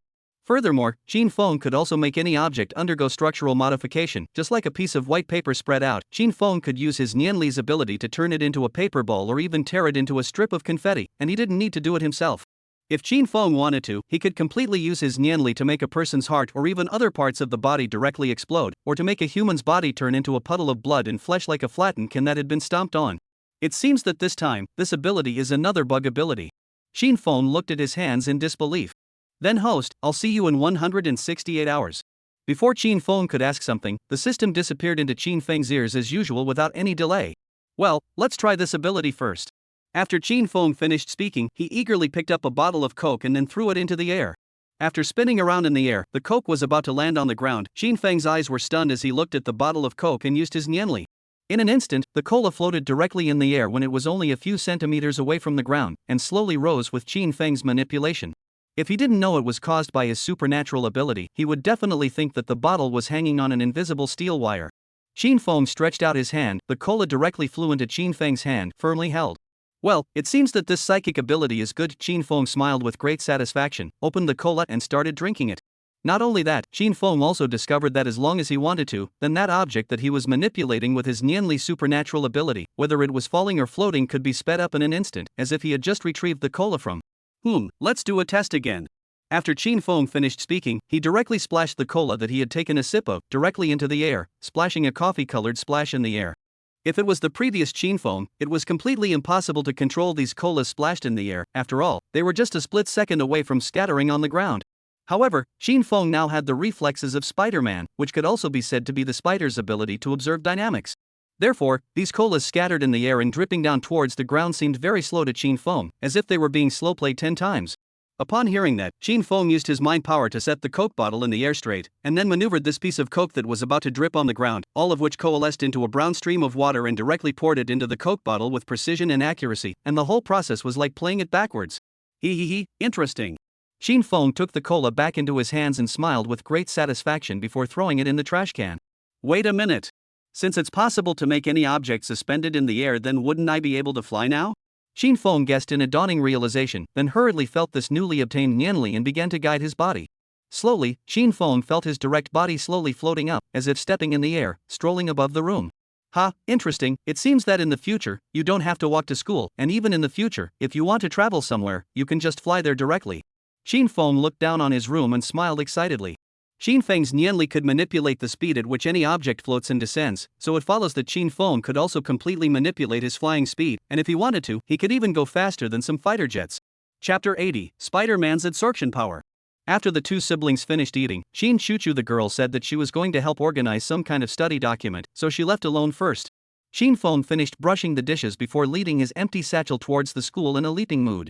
Furthermore, Shin Feng could also make any object undergo structural modification, just like a piece of white paper spread out. Shin Feng could use his Nianli's ability to turn it into a paper ball or even tear it into a strip of confetti, and he didn't need to do it himself. If Shin Feng wanted to, he could completely use his Nianli to make a person's heart or even other parts of the body directly explode, or to make a human's body turn into a puddle of blood and flesh like a flattened can that had been stomped on. It seems that this time, this ability is another bug ability. Shin Feng looked at his hands in disbelief. Then host, I'll see you in 168 hours. Before Shin Feng could ask something, the system disappeared into Shin Feng's ears as usual without any delay. Well, let's try this ability first. After Shin Feng finished speaking, he eagerly picked up a bottle of Coke and then threw it into the air. After spinning around in the air, the Coke was about to land on the ground. Shin Feng's eyes were stunned as he looked at the bottle of Coke and used his Nianli. In an instant, the cola floated directly in the air when it was only a few centimeters away from the ground, and slowly rose with Shin Feng's manipulation. If he didn't know it was caused by his supernatural ability, he would definitely think that the bottle was hanging on an invisible steel wire. Shin Feng stretched out his hand, the cola directly flew into Shin Feng's hand, firmly held. Well, it seems that this psychic ability is good. Shin Feng smiled with great satisfaction, opened the cola and started drinking it. Not only that, Shin Feng also discovered that as long as he wanted to, then that object that he was manipulating with his Nianli supernatural ability, whether it was falling or floating, could be sped up in an instant, as if he had just retrieved the cola from. Let's do a test again. After Shin Feng finished speaking, he directly splashed the cola that he had taken a sip of directly into the air, splashing a coffee-colored splash in the air. If it was the previous Shin Feng, it was completely impossible to control these colas splashed in the air. After all, they were just a split second away from scattering on the ground. However, Shin Feng now had the reflexes of Spider-Man, which could also be said to be the spider's ability to observe dynamics. Therefore, these colas scattered in the air and dripping down towards the ground seemed very slow to Shin Feng, as if they were being slow played 10 times. Upon hearing that, Shin Feng used his mind power to set the Coke bottle in the air straight, and then maneuvered this piece of Coke that was about to drip on the ground, all of which coalesced into a brown stream of water and directly poured it into the Coke bottle with precision and accuracy, and the whole process was like playing it backwards. Interesting. Shin Feng took the cola back into his hands and smiled with great satisfaction before throwing it in the trash can. Wait a minute. Since it's possible to make any object suspended in the air, then wouldn't I be able to fly now? Shin Feng guessed in a dawning realization, then hurriedly felt this newly obtained Nianli and began to guide his body. Slowly, Shin Feng felt his direct body slowly floating up, as if stepping in the air, strolling above the room. Interesting. It seems that in the future, you don't have to walk to school, and even in the future, if you want to travel somewhere, you can just fly there directly. Shin Feng looked down on his room and smiled excitedly. Xin Feng's Nianli could manipulate the speed at which any object floats and descends, so it follows that Qin Feng could also completely manipulate his flying speed, and if he wanted to, he could even go faster than some fighter jets. Chapter 80, Spider-Man's Absorption Power. After the two siblings finished eating, Xin Chuchu the girl said that she was going to help organize some kind of study document, so she left alone first. Xin Feng finished brushing the dishes before leading his empty satchel towards the school in a leaping mood.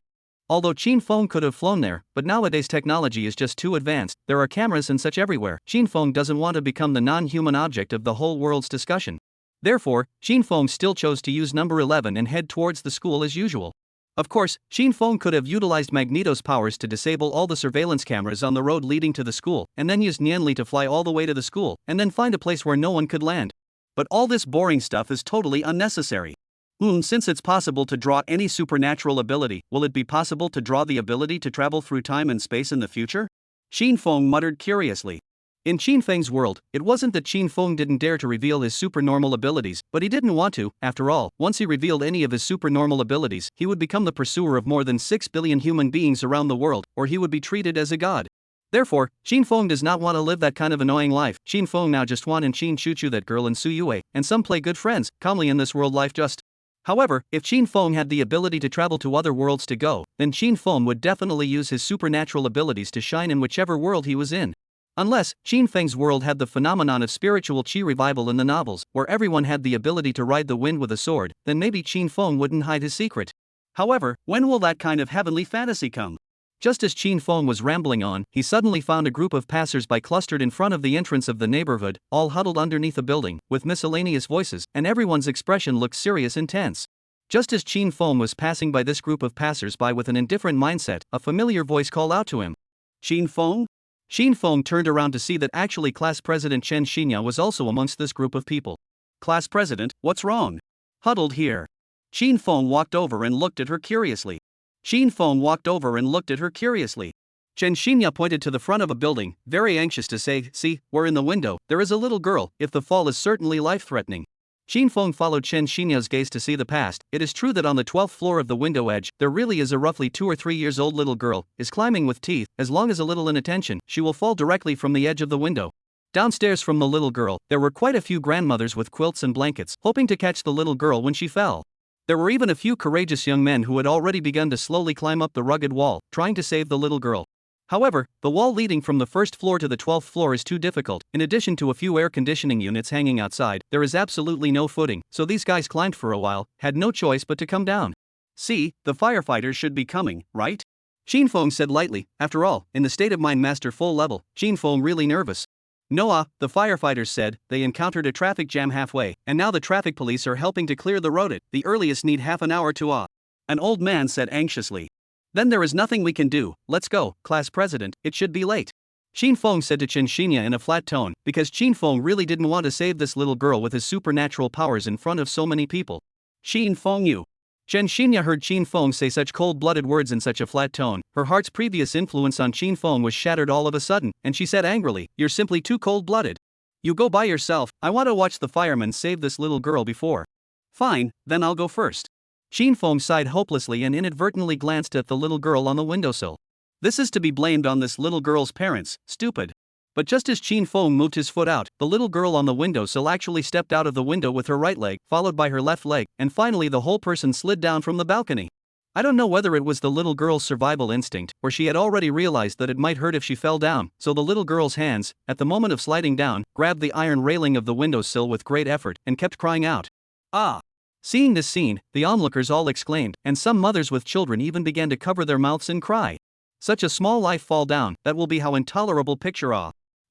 Although Qin Feng could have flown there, but nowadays technology is just too advanced, there are cameras and such everywhere. Qin Feng doesn't want to become the non-human object of the whole world's discussion. Therefore, Qin Feng still chose to use number 11 and head towards the school as usual. Of course, Qin Feng could have utilized Magneto's powers to disable all the surveillance cameras on the road leading to the school, and then use Nianli to fly all the way to the school, and then find a place where no one could land. But all this boring stuff is totally unnecessary. Since it's possible to draw any supernatural ability, will it be possible to draw the ability to travel through time and space in the future? Qin Feng muttered curiously. In Qin Feng's world, it wasn't that Qin Feng didn't dare to reveal his supernormal abilities, but he didn't want to. After all, once he revealed any of his supernormal abilities, he would become the pursuer of more than 6 billion human beings around the world, or he would be treated as a god. Therefore, Qin Feng does not want to live that kind of annoying life. Qin Feng now just want and Qin Chuchu that girl and Su Yue, and some play good friends, calmly in this world life just. However, if Qin Feng had the ability to travel to other worlds to go, then Qin Feng would definitely use his supernatural abilities to shine in whichever world he was in. Unless, Qin Feng's world had the phenomenon of spiritual qi revival in the novels, where everyone had the ability to ride the wind with a sword, then maybe Qin Feng wouldn't hide his secret. However, when will that kind of heavenly fantasy come? Just as Qin Feng was rambling on, he suddenly found a group of passers-by clustered in front of the entrance of the neighborhood, all huddled underneath a building, with miscellaneous voices, and everyone's expression looked serious and tense. Just as Qin Feng was passing by this group of passers-by with an indifferent mindset, a familiar voice called out to him. Qin Feng? Qin Feng turned around to see that actually class president Chen Xinya was also amongst this group of people. Class president, what's wrong? Huddled here. Qin Feng walked over and looked at her curiously. Qin Feng walked over and looked at her curiously. Chen Xinya pointed to the front of a building, very anxious to say, see, where in the window, there is a little girl, if the fall is certainly life-threatening. Qin Feng followed Chen Xinya's gaze to see the past. It is true that on the 12th floor of the window edge, there really is a roughly 2 or 3 years old little girl, is climbing with teeth. As long as a little inattention, she will fall directly from the edge of the window. Downstairs from the little girl, there were quite a few grandmothers with quilts and blankets, hoping to catch the little girl when she fell. There were even a few courageous young men who had already begun to slowly climb up the rugged wall, trying to save the little girl. However, the wall leading from the first floor to the 12th floor is too difficult. In addition to a few air conditioning units hanging outside, there is absolutely no footing, so these guys climbed for a while, had no choice but to come down. See, the firefighters should be coming, right? Qin Feng said lightly. After all, in the state of mind master full level, Qin Feng really nervous. Noah, the firefighters said, they encountered a traffic jam halfway, and now the traffic police are helping to clear the road. At the earliest need half an hour to An old man said anxiously. Then there is nothing we can do. Let's go, class president, it should be late. Qin Feng said to Chen Xinya in a flat tone, because Qin Feng really didn't want to save this little girl with his supernatural powers in front of so many people. Qin Feng you. Chen Xinya heard Qin Feng say such cold-blooded words in such a flat tone. Her heart's previous influence on Qin Feng was shattered all of a sudden, and she said angrily, you're simply too cold-blooded. You go by yourself, I want to watch the firemen save this little girl before. Fine, then I'll go first. Qin Feng sighed hopelessly and inadvertently glanced at the little girl on the windowsill. This is to be blamed on this little girl's parents, stupid. But just as Qin Feng moved his foot out, the little girl on the windowsill actually stepped out of the window with her right leg, followed by her left leg, and finally the whole person slid down from the balcony. I don't know whether it was the little girl's survival instinct, or she had already realized that it might hurt if she fell down, so the little girl's hands, at the moment of sliding down, grabbed the iron railing of the windowsill with great effort, and kept crying out. Ah! Seeing this scene, the onlookers all exclaimed, and some mothers with children even began to cover their mouths and cry. Such a small life fall down, that will be how intolerable picture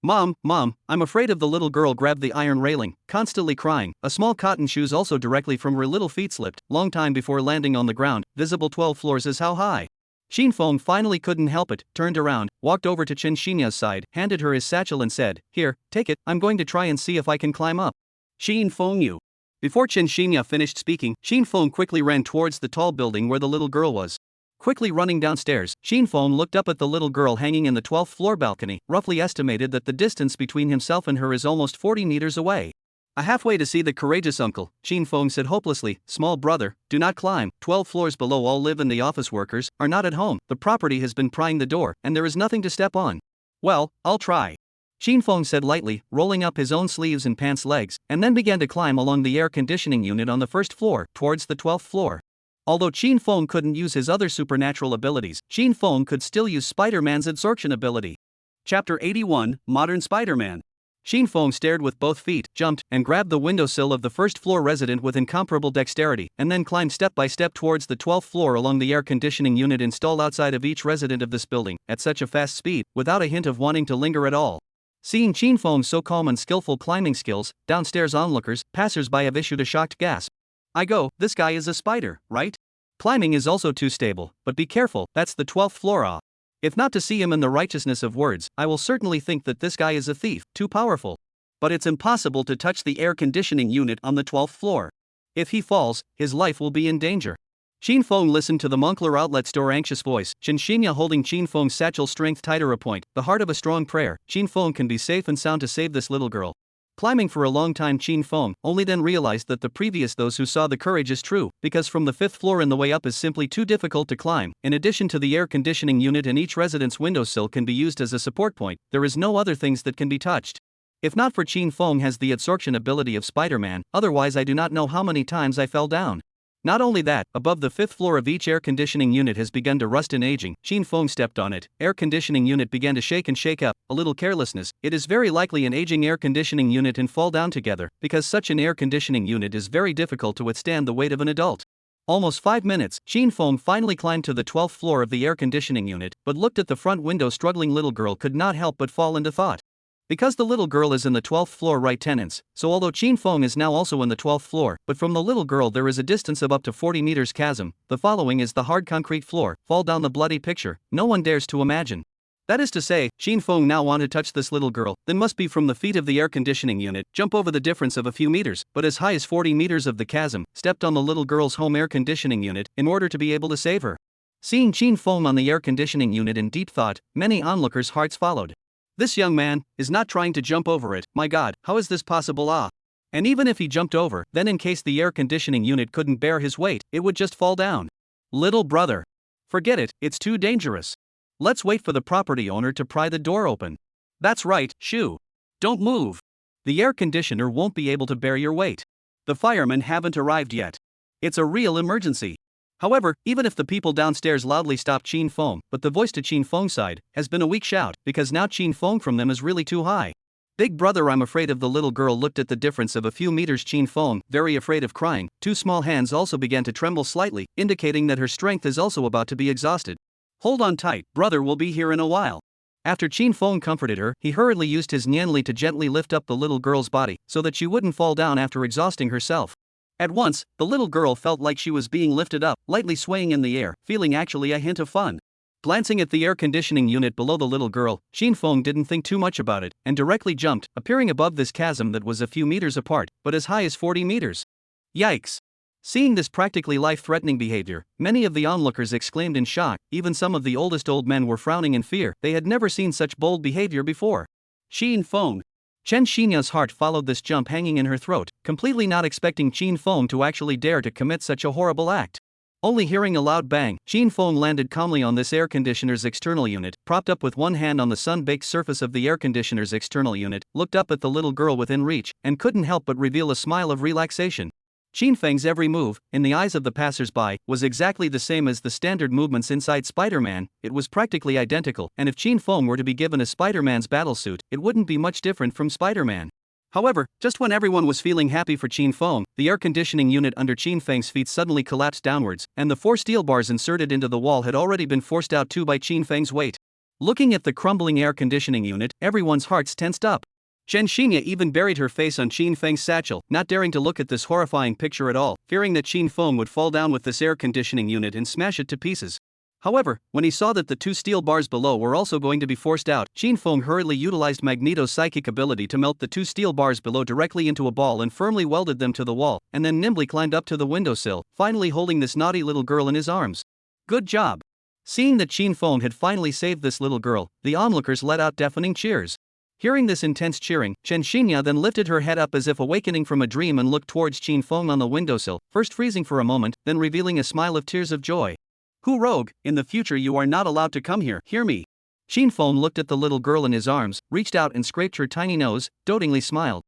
Mom, I'm afraid of the little girl grabbed the iron railing, constantly crying. A small cotton shoes also directly from her little feet slipped, long time before landing on the ground, visible 12 floors is how high. Qin Feng finally couldn't help it, turned around, walked over to Chen Xinya's side, handed her his satchel and said, here, take it, I'm going to try and see if I can climb up. Qin Feng you. Before Chen Xinya finished speaking, Qin Feng quickly ran towards the tall building where the little girl was. Quickly running downstairs, Qin Feng looked up at the little girl hanging in the 12th floor balcony, roughly estimated that the distance between himself and her is almost 40 meters away. A halfway to see the courageous uncle, Qin Feng said hopelessly, small brother, do not climb, 12 floors below all live and the office workers are not at home, the property has been prying the door, and there is nothing to step on. Well, I'll try. Qin Feng said lightly, rolling up his own sleeves and pants legs, and then began to climb along the air conditioning unit on the first floor, towards the 12th floor. Although Qin Feng couldn't use his other supernatural abilities, Qin Feng could still use Spider-Man's absorption ability. Chapter 81, Modern Spider-Man. Qin Feng stared with both feet, jumped, and grabbed the windowsill of the first-floor resident with incomparable dexterity, and then climbed step by step towards the 12th floor along the air conditioning unit installed outside of each resident of this building, at such a fast speed, without a hint of wanting to linger at all. Seeing Qin Feng's so calm and skillful climbing skills, downstairs onlookers, passers-by have issued a shocked gasp. This guy is a spider, right? Climbing is also too stable, but be careful, that's the 12th floor. If not to see him in the righteousness of words, I will certainly think that this guy is a thief, too powerful. But it's impossible to touch the air conditioning unit on the 12th floor. If he falls, his life will be in danger. Qin Feng listened to the Moncler outlet store anxious voice, Chen Xinya holding Qin Feng's satchel strength tighter a point, the heart of a strong prayer. Qin Feng can be safe and sound to save this little girl. Climbing for a long time, Qin Feng only then realized that the previous those who saw the courage is true, because from the 5th floor and the way up is simply too difficult to climb. In addition to the air conditioning unit and each resident's windowsill can be used as a support point, there is no other things that can be touched. If not for Qin Feng has the absorption ability of Spider-Man, otherwise I do not know how many times I fell down. Not only that, above the 5th floor of each air conditioning unit has begun to rust and aging. Qin Feng stepped on it. Air conditioning unit began to shake and shake up. A little carelessness. It is very likely an aging air conditioning unit and fall down together, because such an air conditioning unit is very difficult to withstand the weight of an adult. Almost 5 minutes, Qin Feng finally climbed to the 12th floor of the air conditioning unit, but looked at the front window. Struggling little girl could not help but fall into thought. Because the little girl is in the 12th floor right tenants, so although Qin Feng is now also in the 12th floor, but from the little girl there is a distance of up to 40 meters chasm. The following is the hard concrete floor, fall down the bloody picture, no one dares to imagine. That is to say, Qin Feng now want to touch this little girl, then must be from the feet of the air conditioning unit, jump over the difference of a few meters, but as high as 40 meters of the chasm, stepped on the little girl's home air conditioning unit, in order to be able to save her. Seeing Qin Feng on the air conditioning unit in deep thought, many onlookers' hearts followed. This young man is not trying to jump over it. My God, how is this possible? And even if he jumped over, then in case the air conditioning unit couldn't bear his weight, it would just fall down. Little brother. Forget it, it's too dangerous. Let's wait for the property owner to pry the door open. That's right, shoo. Don't move. The air conditioner won't be able to bear your weight. The firemen haven't arrived yet. It's a real emergency. However, even if the people downstairs loudly stopped Qin Feng, but the voice to Qin Feng's side has been a weak shout, because now Qin Feng from them is really too high. Big brother, I'm afraid of. The little girl looked at the difference of a few meters. Qin Feng, very afraid of crying, two small hands also began to tremble slightly, indicating that her strength is also about to be exhausted. Hold on tight, brother will be here in a while. After Qin Feng comforted her, he hurriedly used his Nianli to gently lift up the little girl's body, so that she wouldn't fall down after exhausting herself. At once, the little girl felt like she was being lifted up, lightly swaying in the air, feeling actually a hint of fun. Glancing at the air conditioning unit below the little girl, Qin Feng didn't think too much about it, and directly jumped, appearing above this chasm that was a few meters apart, but as high as 40 meters. Yikes! Seeing this practically life-threatening behavior, many of the onlookers exclaimed in shock. Even some of the oldest old men were frowning in fear. They had never seen such bold behavior before. Qin Feng. Chen Xinya's heart followed this jump hanging in her throat, completely not expecting Qin Feng to actually dare to commit such a horrible act. Only hearing a loud bang, Qin Feng landed calmly on this air conditioner's external unit, propped up with one hand on the sun-baked surface of the air conditioner's external unit, looked up at the little girl within reach, and couldn't help but reveal a smile of relaxation. Qin Feng's every move, in the eyes of the passers-by, was exactly the same as the standard movements inside Spider-Man. It was practically identical, and if Qin Feng were to be given a Spider-Man's battlesuit, it wouldn't be much different from Spider-Man. However, just when everyone was feeling happy for Qin Feng, the air conditioning unit under Qin Feng's feet suddenly collapsed downwards, and the 4 steel bars inserted into the wall had already been forced out too by Qin Feng's weight. Looking at the crumbling air conditioning unit, everyone's hearts tensed up. Chen Xinya even buried her face on Qin Feng's satchel, not daring to look at this horrifying picture at all, fearing that Qin Feng would fall down with this air conditioning unit and smash it to pieces. However, when he saw that the 2 steel bars below were also going to be forced out, Qin Feng hurriedly utilized Magneto's psychic ability to melt the 2 steel bars below directly into a ball and firmly welded them to the wall, and then nimbly climbed up to the windowsill, finally holding this naughty little girl in his arms. Good job! Seeing that Qin Feng had finally saved this little girl, the onlookers let out deafening cheers. Hearing this intense cheering, Chen Xinya then lifted her head up as if awakening from a dream and looked towards Qin Feng on the windowsill, first freezing for a moment, then revealing a smile of tears of joy. Hu Rogue, in the future you are not allowed to come here, hear me? Shin Feng looked at the little girl in his arms, reached out and scraped her tiny nose, dotingly smiled.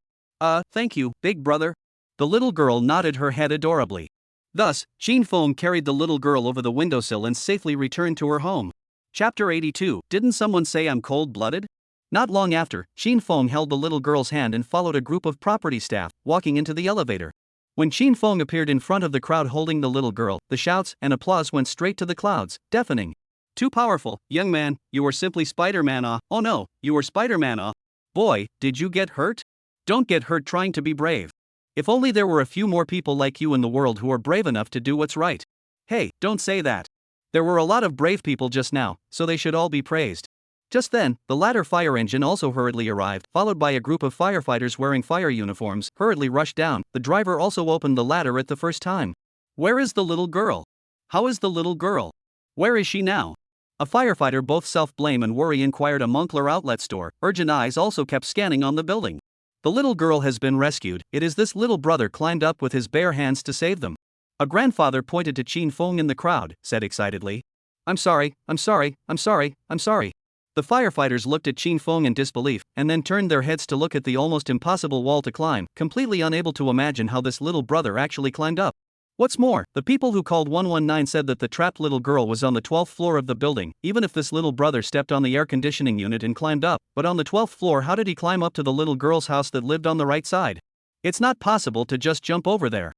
Thank you, big brother. The little girl nodded her head adorably. Thus, Shin Feng carried the little girl over the windowsill and safely returned to her home. Chapter 82. Didn't someone say I'm cold-blooded? Not long after, Shin Feng held the little girl's hand and followed a group of property staff, walking into the elevator. When Shin Feng appeared in front of the crowd holding the little girl, the shouts and applause went straight to the clouds, deafening. Too powerful, young man, you were simply Spider-Man. Oh no, you were Spider-Man. Boy, did you get hurt? Don't get hurt trying to be brave. If only there were a few more people like you in the world who are brave enough to do what's right. Hey, don't say that. There were a lot of brave people just now, so they should all be praised. Just then, the ladder fire engine also hurriedly arrived, followed by a group of firefighters wearing fire uniforms, hurriedly rushed down. The driver also opened the ladder at the first time. Where is the little girl? How is the little girl? Where is she now? A firefighter, both self-blame and worry, inquired. A Moncler outlet store. Urgent eyes also kept scanning on the building. The little girl has been rescued. It is this little brother climbed up with his bare hands to save them. A grandfather pointed to Shin Feng in the crowd, said excitedly. I'm sorry. The firefighters looked at Shin Feng in disbelief, and then turned their heads to look at the almost impossible wall to climb, completely unable to imagine how this little brother actually climbed up. What's more, the people who called 119 said that the trapped little girl was on the 12th floor of the building. Even if this little brother stepped on the air conditioning unit and climbed up, but on the 12th floor, how did he climb up to the little girl's house that lived on the right side? It's not possible to just jump over there.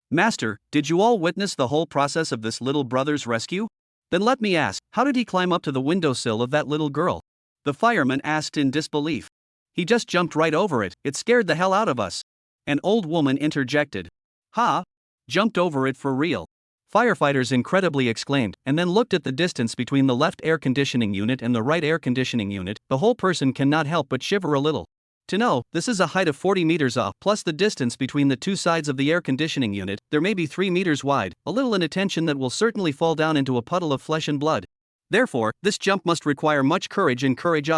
Master, did you all witness the whole process of this little brother's rescue? Then let me ask, how did he climb up to the windowsill of that little girl? The fireman asked in disbelief. He just jumped right over it. It scared the hell out of us. An old woman interjected. Ha? Jumped over it for real? Firefighters incredibly exclaimed, and then looked at the distance between the left air conditioning unit and the right air conditioning unit. The whole person cannot help but shiver a little. To know, this is a height of 40 meters off, plus the distance between the two sides of the air conditioning unit, there may be 3 meters wide, a little inattention that will certainly fall down into a puddle of flesh and blood. Therefore, this jump must require much courage and courage.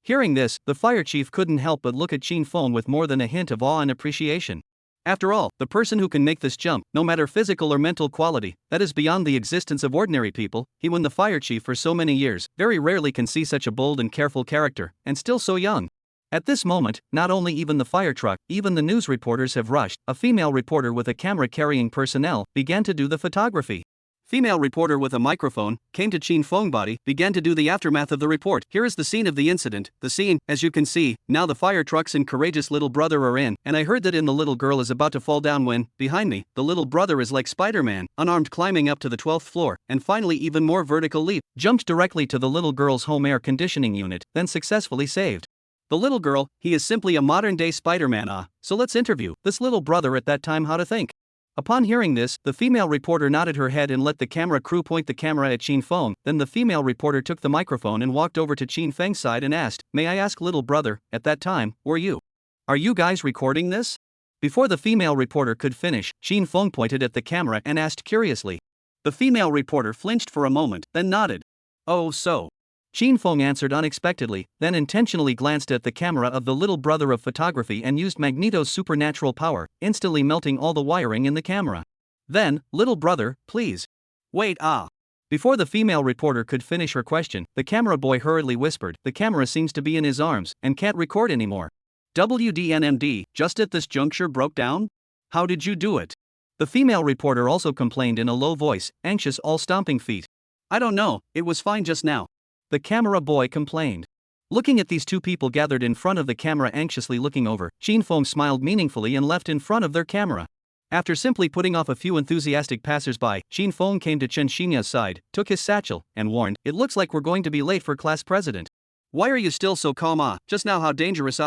Hearing this, the fire chief couldn't help but look at Shin Feng with more than a hint of awe and appreciation. After all, the person who can make this jump, no matter physical or mental quality, that is beyond the existence of ordinary people. He was the fire chief for so many years, very rarely can see such a bold and careful character, and still so young. At this moment, not only even the fire truck, even the news reporters have rushed. A female reporter with a camera carrying personnel began to do the photography. Female reporter with a microphone came to Shin Feng's body, began to do the aftermath of the report. Here is the scene of the incident. The scene, as you can see, now the fire trucks and courageous little brother are in, and I heard that the little girl is about to fall down when, behind me, the little brother is like Spider-Man, unarmed, climbing up to the 12th floor, and finally even more vertical leap, jumped directly to the little girl's home air conditioning unit, then successfully saved. The little girl, he is simply a modern-day Spider-Man. So let's interview this little brother at that time how to think. Upon hearing this, the female reporter nodded her head and let the camera crew point the camera at Shin Feng. Then the female reporter took the microphone and walked over to Shin Feng's side and asked, "May I ask, little brother, at that time, are you guys recording this?" Before the female reporter could finish, Shin Feng pointed at the camera and asked curiously. The female reporter flinched for a moment, then nodded. Oh, so. Shin Feng answered unexpectedly, then intentionally glanced at the camera of the little brother of photography and used Magneto's supernatural power, instantly melting all the wiring in the camera. Then, little brother, please. Wait, Before the female reporter could finish her question, the camera boy hurriedly whispered, the camera seems to be in his arms, and can't record anymore. WDNMD, just at this juncture broke down? How did you do it? The female reporter also complained in a low voice, anxious, all stomping feet. I don't know, it was fine just now. The camera boy complained. Looking at these two people gathered in front of the camera anxiously looking over, Shin Feng smiled meaningfully and left in front of their camera. After simply putting off a few enthusiastic passers-by, Shin Feng came to Chen Xinya's side, took his satchel, and warned, "It looks like we're going to be late for class president." "Why are you still so calm? Just now how dangerous?"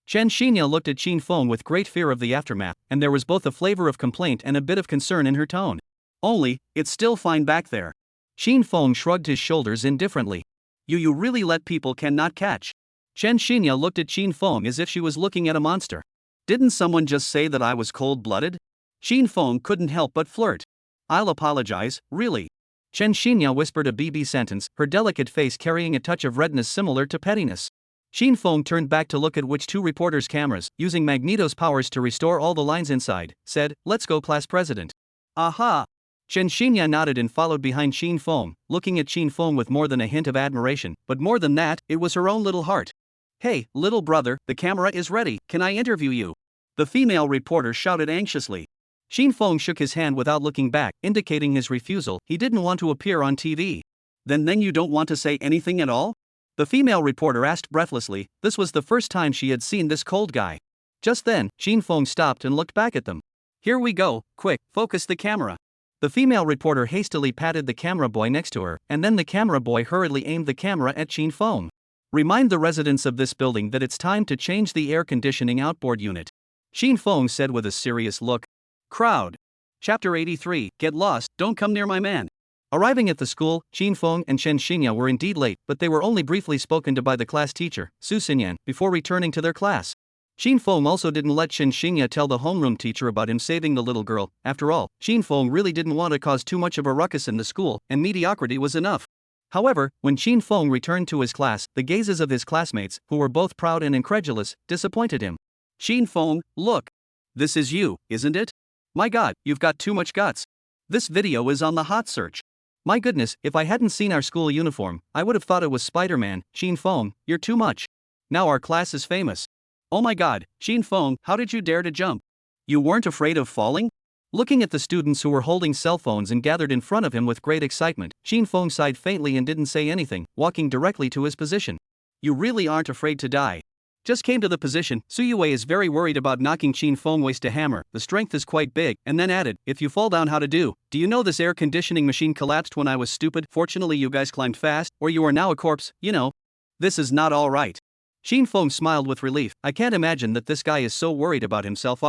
Chen Xinya looked at Shin Feng with great fear of the aftermath, and there was both a flavor of complaint and a bit of concern in her tone. "Only, it's still fine back there." Shin Feng shrugged his shoulders indifferently. You really let people cannot catch." Chen Xinya looked at Shin Feng as if she was looking at a monster. "Didn't someone just say that I was cold-blooded?" Shin Feng couldn't help but flirt. "I'll apologize, really." Chen Xinya whispered a BB sentence, her delicate face carrying a touch of redness similar to pettiness. Shin Feng turned back to look at which two reporters' cameras, using Magneto's powers to restore all the lines inside, said, "Let's go, class president." "Aha! Chen Xinya nodded and followed behind Qin Feng, looking at Qin Feng with more than a hint of admiration, but more than that, it was her own little heart. "Hey, little brother, the camera is ready, can I interview you?" The female reporter shouted anxiously. Qin Feng shook his hand without looking back, indicating his refusal. He didn't want to appear on TV. Then you don't want to say anything at all?" The female reporter asked breathlessly. This was the first time she had seen this cold guy. Just then, Qin Feng stopped and looked back at them. "Here we go, quick, focus the camera." The female reporter hastily patted the camera boy next to her, and then the camera boy hurriedly aimed the camera at Qin Feng. "Remind the residents of this building that it's time to change the air conditioning outboard unit," Qin Feng said with a serious look. Crowd. Chapter 83, Get Lost, Don't Come Near My Man. Arriving at the school, Qin Feng and Chen Xinya were indeed late, but they were only briefly spoken to by the class teacher, Su Xinyan, before returning to their class. Qin Feng also didn't let Chen Xinya tell the homeroom teacher about him saving the little girl. After all, Qin Feng really didn't want to cause too much of a ruckus in the school, and mediocrity was enough. However, when Qin Feng returned to his class, the gazes of his classmates, who were both proud and incredulous, disappointed him. "Qin Feng, look. This is you, isn't it? My god, you've got too much guts. This video is on the hot search. My goodness, if I hadn't seen our school uniform, I would have thought it was Spider-Man. Qin Feng, you're too much. Now our class is famous. Oh my god, Qin Feng, how did you dare to jump? You weren't afraid of falling?" Looking at the students who were holding cell phones and gathered in front of him with great excitement, Qin Feng sighed faintly and didn't say anything, walking directly to his position. "You really aren't afraid to die." Just came to the position. Su Yue is very worried about knocking Qin Feng waist a hammer, the strength is quite big, and then added, "If you fall down, how to do? Do you know this air conditioning machine collapsed when I was stupid? Fortunately you guys climbed fast, or you are now a corpse, you know. This is not all right." Qin Feng smiled with relief. I can't imagine that this guy is so worried about himself.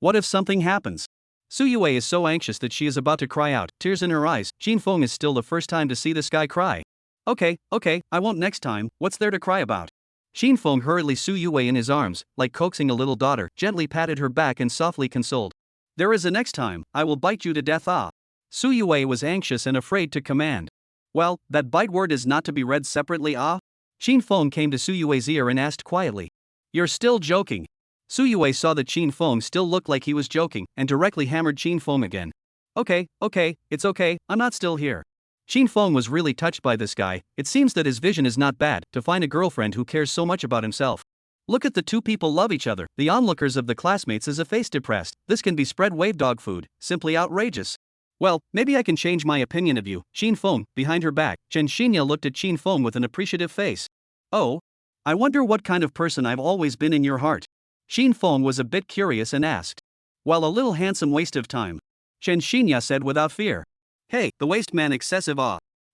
What if something happens? Su Yue is so anxious that she is about to cry out, tears in her eyes. Qin Feng is still the first time to see this guy cry. Okay, I won't next time, what's there to cry about? Qin Feng hurriedly Su Yue in his arms, like coaxing a little daughter, gently patted her back and softly consoled. "There is a next time, I will bite you to death." Su Yue was anxious and afraid to command. "Well, that bite word is not to be read separately. Qin Feng came to Su Yue's ear and asked quietly. "You're still joking." Su Yue saw that Qin Feng still looked like he was joking, and directly hammered Qin Feng again. Okay, it's okay, I'm not still here." Qin Feng was really touched by this guy. It seems that his vision is not bad, to find a girlfriend who cares so much about himself. Look at the two people love each other. The onlookers of the classmates is a face depressed. This can be spread wave dog food, simply outrageous. Well, maybe I can change my opinion of you, Qin Feng. Behind her back, Chen Xinya looked at Qin Feng with an appreciative face. "Oh? I wonder what kind of person I've always been in your heart." Qin Feng was a bit curious and asked. "Well, a little handsome waste of time," Chen Xinya said without fear. "Hey, the waste man excessive.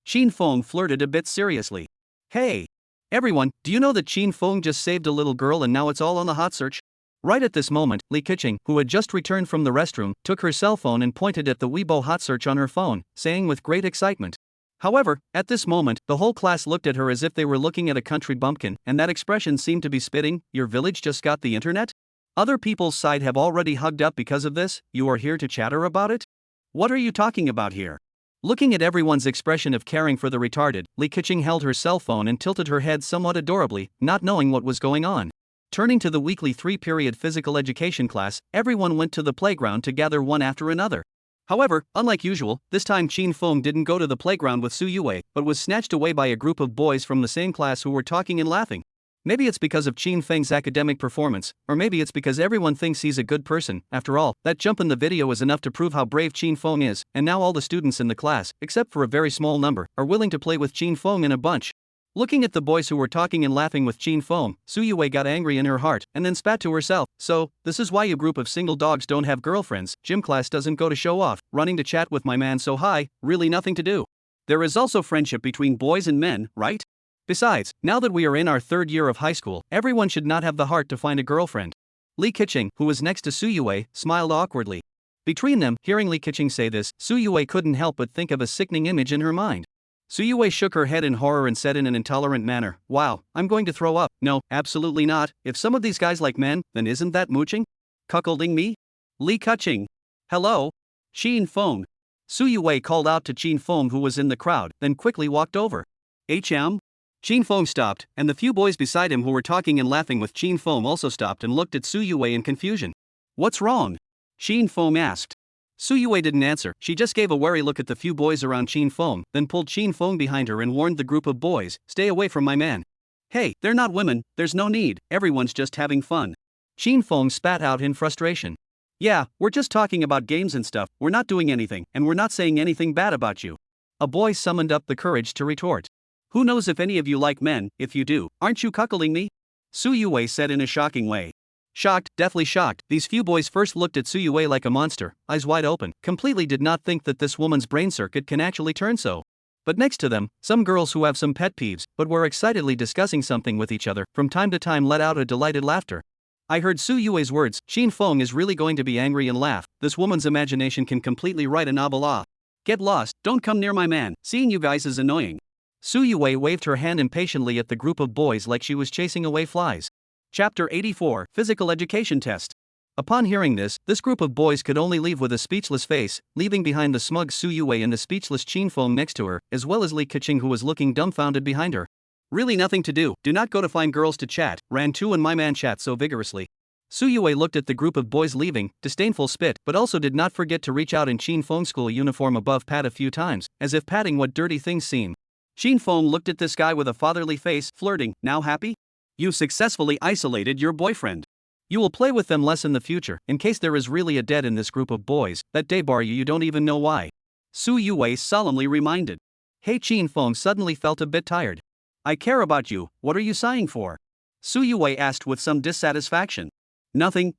Qin Feng flirted a bit seriously. "Hey! Everyone, do you know that Qin Feng just saved a little girl and now it's all on the hot search?" Right at this moment, Li Keqing, who had just returned from the restroom, took her cell phone and pointed at the Weibo hot search on her phone, saying with great excitement. However, at this moment, the whole class looked at her as if they were looking at a country bumpkin, and that expression seemed to be spitting. "Your village just got the internet? Other people's side have already hugged up because of this, you are here to chatter about it? What are you talking about here?" Looking at everyone's expression of caring for the retarded, Li Keqing held her cell phone and tilted her head somewhat adorably, not knowing what was going on. Turning to the weekly 3-period physical education class, everyone went to the playground to gather one after another. However, unlike usual, this time Qin Feng didn't go to the playground with Su Yue, but was snatched away by a group of boys from the same class who were talking and laughing. Maybe it's because of Qin Feng's academic performance, or maybe it's because everyone thinks he's a good person. After all, that jump in the video is enough to prove how brave Qin Feng is, and now all the students in the class, except for a very small number, are willing to play with Qin Feng in a bunch. Looking at the boys who were talking and laughing with Qin Feng, Su Yue got angry in her heart, and then spat to herself. "So, this is why you group of single dogs don't have girlfriends. Gym class doesn't go to show off, running to chat with my man so high, really nothing to do. There is also friendship between boys and men, right? Besides, now that we are in our 3rd year of high school, everyone should not have the heart to find a girlfriend." Li Keqing, who was next to Su Yue, smiled awkwardly. Between them, hearing Li Keqing say this, Su Yue couldn't help but think of a sickening image in her mind. Su Yue shook her head in horror and said in an intolerant manner, "Wow, I'm going to throw up. No, absolutely not. If some of these guys like men, then isn't that mooching? Cuckolding me?" Li Keqing. "Hello? Qin Feng." Su Yue called out to Qin Feng, who was in the crowd, then quickly walked over. "HM?" Qin Feng stopped, and the few boys beside him who were talking and laughing with Qin Feng also stopped and looked at Su Yue in confusion. "What's wrong?" Qin Feng asked. Su Yue didn't answer, she just gave a wary look at the few boys around Qin Feng, then pulled Qin Feng behind her and warned the group of boys, "Stay away from my man. Hey, they're not women, there's no need, everyone's just having fun." Qin Feng spat out in frustration. "Yeah, we're just talking about games and stuff, we're not doing anything, and we're not saying anything bad about you." A boy summoned up the courage to retort. "Who knows if any of you like men, if you do, aren't you cuckolding me?" Su Yue said in a shocking way. Shocked, deathly shocked, these few boys first looked at Su Yue like a monster, eyes wide open, completely did not think that this woman's brain circuit can actually turn so. But next to them, some girls who have some pet peeves, but were excitedly discussing something with each other, from time to time let out a delighted laughter. I heard Su Yue's words, Qin Feng is really going to be angry and laugh, this woman's imagination can completely write a novel. Ah. Get lost, don't come near my man, seeing you guys is annoying. Su Yue waved her hand impatiently at the group of boys like she was chasing away flies. Chapter 84, Physical Education Test. Upon hearing this group of boys could only leave with a speechless face, leaving behind the smug Su Yue and the speechless Qin Feng next to her, as well as Li Keqing who was looking dumbfounded behind her. Really nothing to do, do not go to find girls to chat, ran Tu and my man chat so vigorously. Su Yue looked at the group of boys leaving, disdainful spit, but also did not forget to reach out in Qin Feng's school uniform above pat a few times, as if patting what dirty things seem. Qin Feng looked at this guy with a fatherly face, flirting, now happy? You successfully isolated your boyfriend. You will play with them less in the future, in case there is really a dead in this group of boys, that they bar you don't even know why. Su Yue solemnly reminded. Hey, Qin Feng suddenly felt a bit tired. I care about you, what are you sighing for? Su Yue asked with some dissatisfaction. Nothing.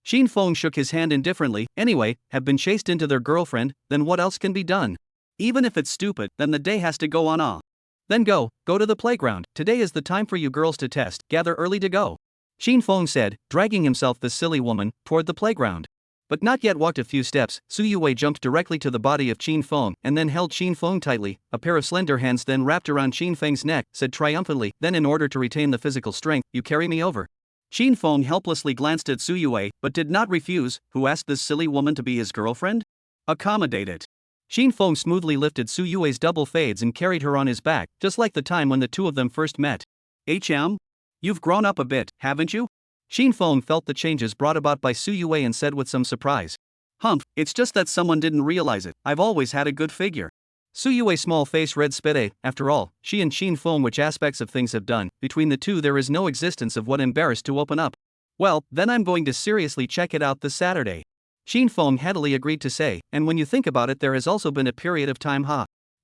Qin Feng shook his hand indifferently, anyway, have been chased into their girlfriend, then what else can be done? Even if it's stupid, then the day has to go on. Then go to the playground, today is the time for you girls to test, gather early to go. Qin Feng said, dragging himself the silly woman, toward the playground. But not yet walked a few steps, Su Yue jumped directly to the body of Qin Feng and then held Qin Feng tightly, a pair of slender hands then wrapped around Qin Feng's neck, said triumphantly, then in order to retain the physical strength, you carry me over. Qin Feng helplessly glanced at Su Yue, but did not refuse, who asked this silly woman to be his girlfriend? Accommodate it. Qin Feng smoothly lifted Su Yue's double fades and carried her on his back, just like the time when the two of them first met. You've grown up a bit, haven't you? Qin Feng felt the changes brought about by Su Yue and said with some surprise. Humph, it's just that someone didn't realize it, I've always had a good figure. Su Yue's small face read spit. After all, she and Qin Feng which aspects of things have done, between the two there is no existence of what embarrassed to open up. Well, then I'm going to seriously check it out this Saturday. Qin Feng headily agreed to say, and when you think about it there has also been a period of time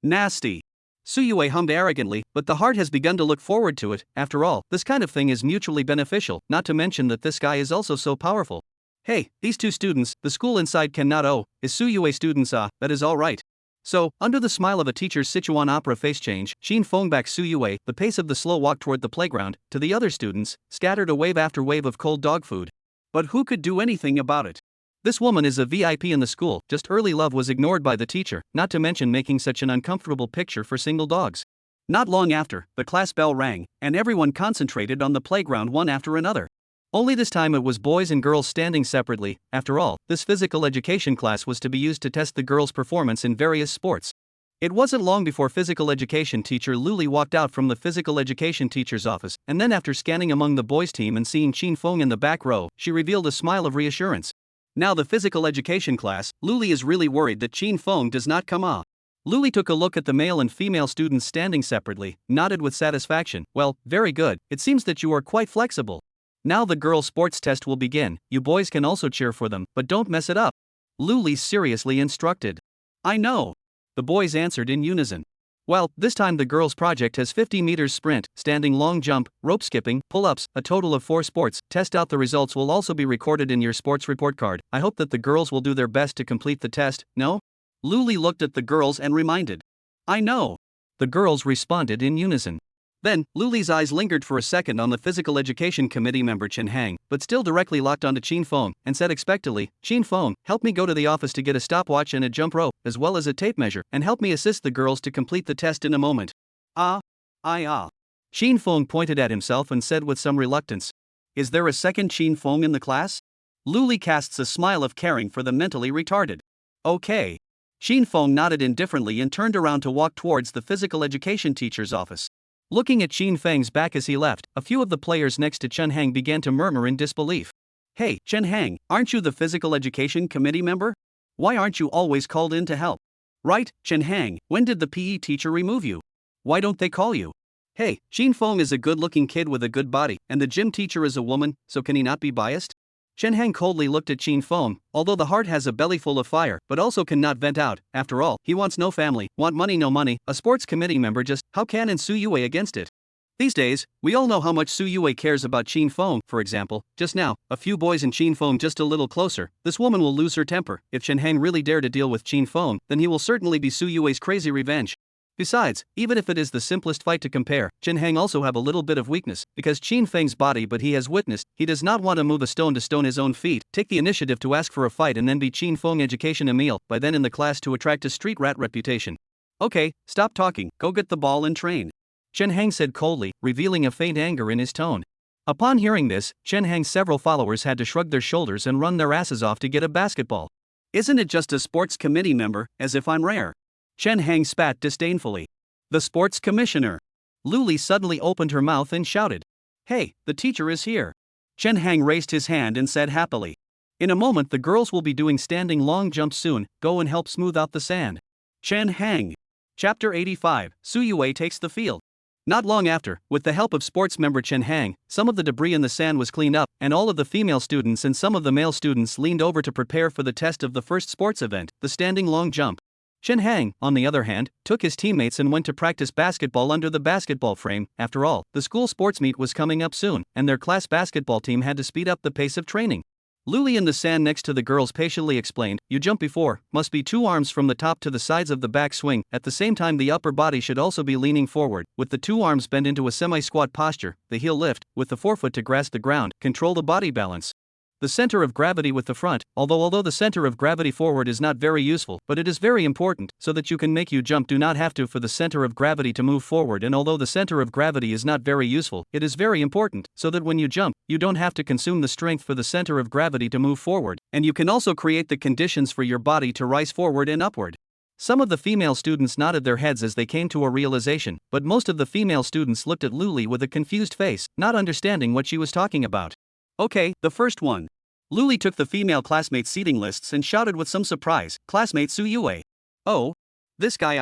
Nasty. Su Yue hummed arrogantly, but the heart has begun to look forward to it, after all, this kind of thing is mutually beneficial, not to mention that this guy is also so powerful. Hey, these two students, the school inside cannot is Su Yue students that is alright. So, under the smile of a teacher's Sichuan opera face change, Qin Feng back Su Yue, the pace of the slow walk toward the playground, to the other students, scattered a wave after wave of cold dog food. But who could do anything about it? This woman is a VIP in the school, just early love was ignored by the teacher, not to mention making such an uncomfortable picture for single dogs. Not long after, the class bell rang, and everyone concentrated on the playground one after another. Only this time it was boys and girls standing separately, after all, this physical education class was to be used to test the girls' performance in various sports. It wasn't long before physical education teacher Luli walked out from the physical education teacher's office, and then after scanning among the boys' team and seeing Qin Feng in the back row, she revealed a smile of reassurance. Now the physical education class, Luli is really worried that Qin Feng does not come. Luli took a look at the male and female students standing separately, nodded with satisfaction. Well, very good, it seems that you are quite flexible. Now the girls' sports test will begin, you boys can also cheer for them, but don't mess it up. Luli seriously instructed. I know. The boys answered in unison. Well, this time the girls' project has 50 meters sprint, standing long jump, rope skipping, pull-ups, a total of 4 sports. Test out the results will also be recorded in your sports report card. I hope that the girls will do their best to complete the test, no? Luli looked at the girls and reminded. I know. The girls responded in unison. Then, Luli's eyes lingered for a second on the physical education committee member Chen Hang, but still directly locked onto Qin Feng, and said expectantly, Qin Feng, help me go to the office to get a stopwatch and a jump rope, as well as a tape measure, and help me assist the girls to complete the test in a moment. Qin Feng pointed at himself and said with some reluctance. Is there a second Qin Feng in the class? Luli casts a smile of caring for the mentally retarded. Okay. Qin Feng nodded indifferently and turned around to walk towards the physical education teacher's office. Looking at Qin Feng's back as he left, a few of the players next to Chen Hang began to murmur in disbelief. Hey, Chen Hang, aren't you the physical education committee member? Why aren't you always called in to help? Right, Chen Hang, when did the PE teacher remove you? Why don't they call you? Hey, Xin Feng is a good-looking kid with a good body, and the gym teacher is a woman, so can he not be biased? Chen Hang coldly looked at Xin Feng, although the heart has a belly full of fire, but also cannot vent out. After all, he wants no family, want money no money, a sports committee member just, how can and Su Yue against it? These days, we all know how much Su Yue cares about Qin Feng, for example. Just now, a few boys and Qin Feng just a little closer, this woman will lose her temper. If Chen Hang really dare to deal with Qin Feng, then he will certainly be Su Yue's crazy revenge. Besides, even if it is the simplest fight to compare, Chen Hang also have a little bit of weakness, because Qin Feng's body but he has witnessed, he does not want to move a stone to stone his own feet, take the initiative to ask for a fight and then be Qin Feng education Emil, by then in the class to attract a street rat reputation. Okay, stop talking, go get the ball and train. Chen Hang said coldly, revealing a faint anger in his tone. Upon hearing this, Chen Hang's several followers had to shrug their shoulders and run their asses off to get a basketball. Isn't it just a sports committee member, as if I'm rare? Chen Hang spat disdainfully. The sports commissioner. Luli suddenly opened her mouth and shouted. Hey, the teacher is here. Chen Hang raised his hand and said happily. In a moment the girls will be doing standing long jumps soon, go and help smooth out the sand. Chen Hang. Chapter 85, Su Yue takes the field. Not long after, with the help of sports member Chen Hang, some of the debris in the sand was cleaned up, and all of the female students and some of the male students leaned over to prepare for the test of the first sports event, the standing long jump. Chen Hang, on the other hand, took his teammates and went to practice basketball under the basketball frame. After all, the school sports meet was coming up soon, and their class basketball team had to speed up the pace of training. Luli in the sand next to the girls patiently explained, you jump before, must be 2 arms from the top to the sides of the back swing, at the same time the upper body should also be leaning forward, with the 2 arms bent into a semi-squat posture, the heel lift, with the forefoot to grasp the ground, control the body balance. The center of gravity with the front, although the center of gravity forward is not very useful, but it is very important, so that you can make you jump do not have to for the center of gravity to move forward, and although the center of gravity is not very useful, it is very important, so that when you jump, you don't have to consume the strength for the center of gravity to move forward, and you can also create the conditions for your body to rise forward and upward. Some of the female students nodded their heads as they came to a realization, but most of the female students looked at Luli with a confused face, not understanding what she was talking about. Okay, the first one. Luli took the female classmates' seating lists and shouted with some surprise, classmate Su Yue. Oh. This guy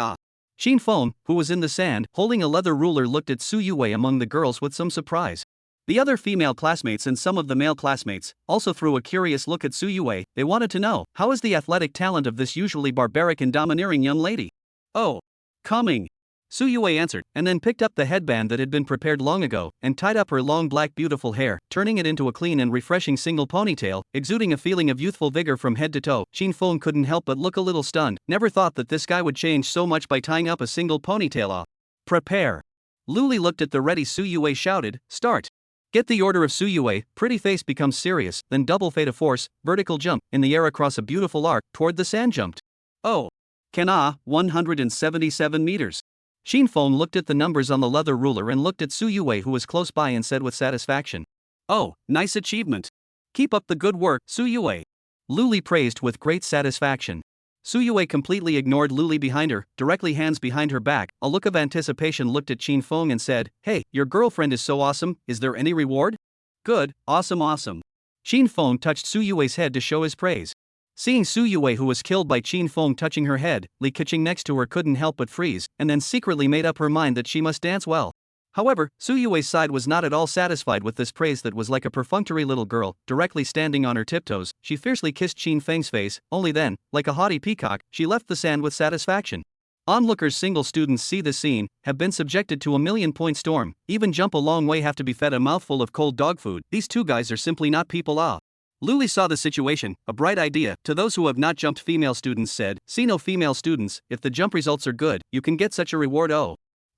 Xin Feng, who was in the sand, holding a leather ruler looked at Su Yue among the girls with some surprise. The other female classmates and some of the male classmates also threw a curious look at Su Yue. They wanted to know, how is the athletic talent of this usually barbaric and domineering young lady? Oh. Coming. Su Yue answered, and then picked up the headband that had been prepared long ago, and tied up her long black beautiful hair, turning it into a clean and refreshing single ponytail, exuding a feeling of youthful vigor from head to toe. Xin Feng couldn't help but look a little stunned, never thought that this guy would change so much by tying up a single ponytail. Prepare. Luli looked at the ready Su Yue shouted, start. Get the order of Su Yue, pretty face becomes serious, then double fade of force, vertical jump, in the air across a beautiful arc, toward the sand jumped. Oh. Can 177 meters. Xin Feng looked at the numbers on the leather ruler and looked at Su Yue who was close by and said with satisfaction. Oh, nice achievement. Keep up the good work, Su Yue. Luli praised with great satisfaction. Su Yue completely ignored Luli behind her, directly hands behind her back, a look of anticipation looked at Xin Feng and said, hey, your girlfriend is so awesome, is there any reward? Good, awesome. Xin Feng touched Su Yue's head to show his praise. Seeing Su Yue who was killed by Qin Feng touching her head, Li Keqing next to her couldn't help but freeze, and then secretly made up her mind that she must dance well. However, Su Yue's side was not at all satisfied with this praise that was like a perfunctory little girl, directly standing on her tiptoes, she fiercely kissed Qin Feng's face, only then, like a haughty peacock, she left the sand with satisfaction. Onlookers single students see the scene, have been subjected to a 1,000,000-point storm, even jump a long way have to be fed a mouthful of cold dog food, these two guys are simply not people. Luli saw the situation, a bright idea. To those who have not jumped, female students said, see no female students, if the jump results are good, you can get such a reward.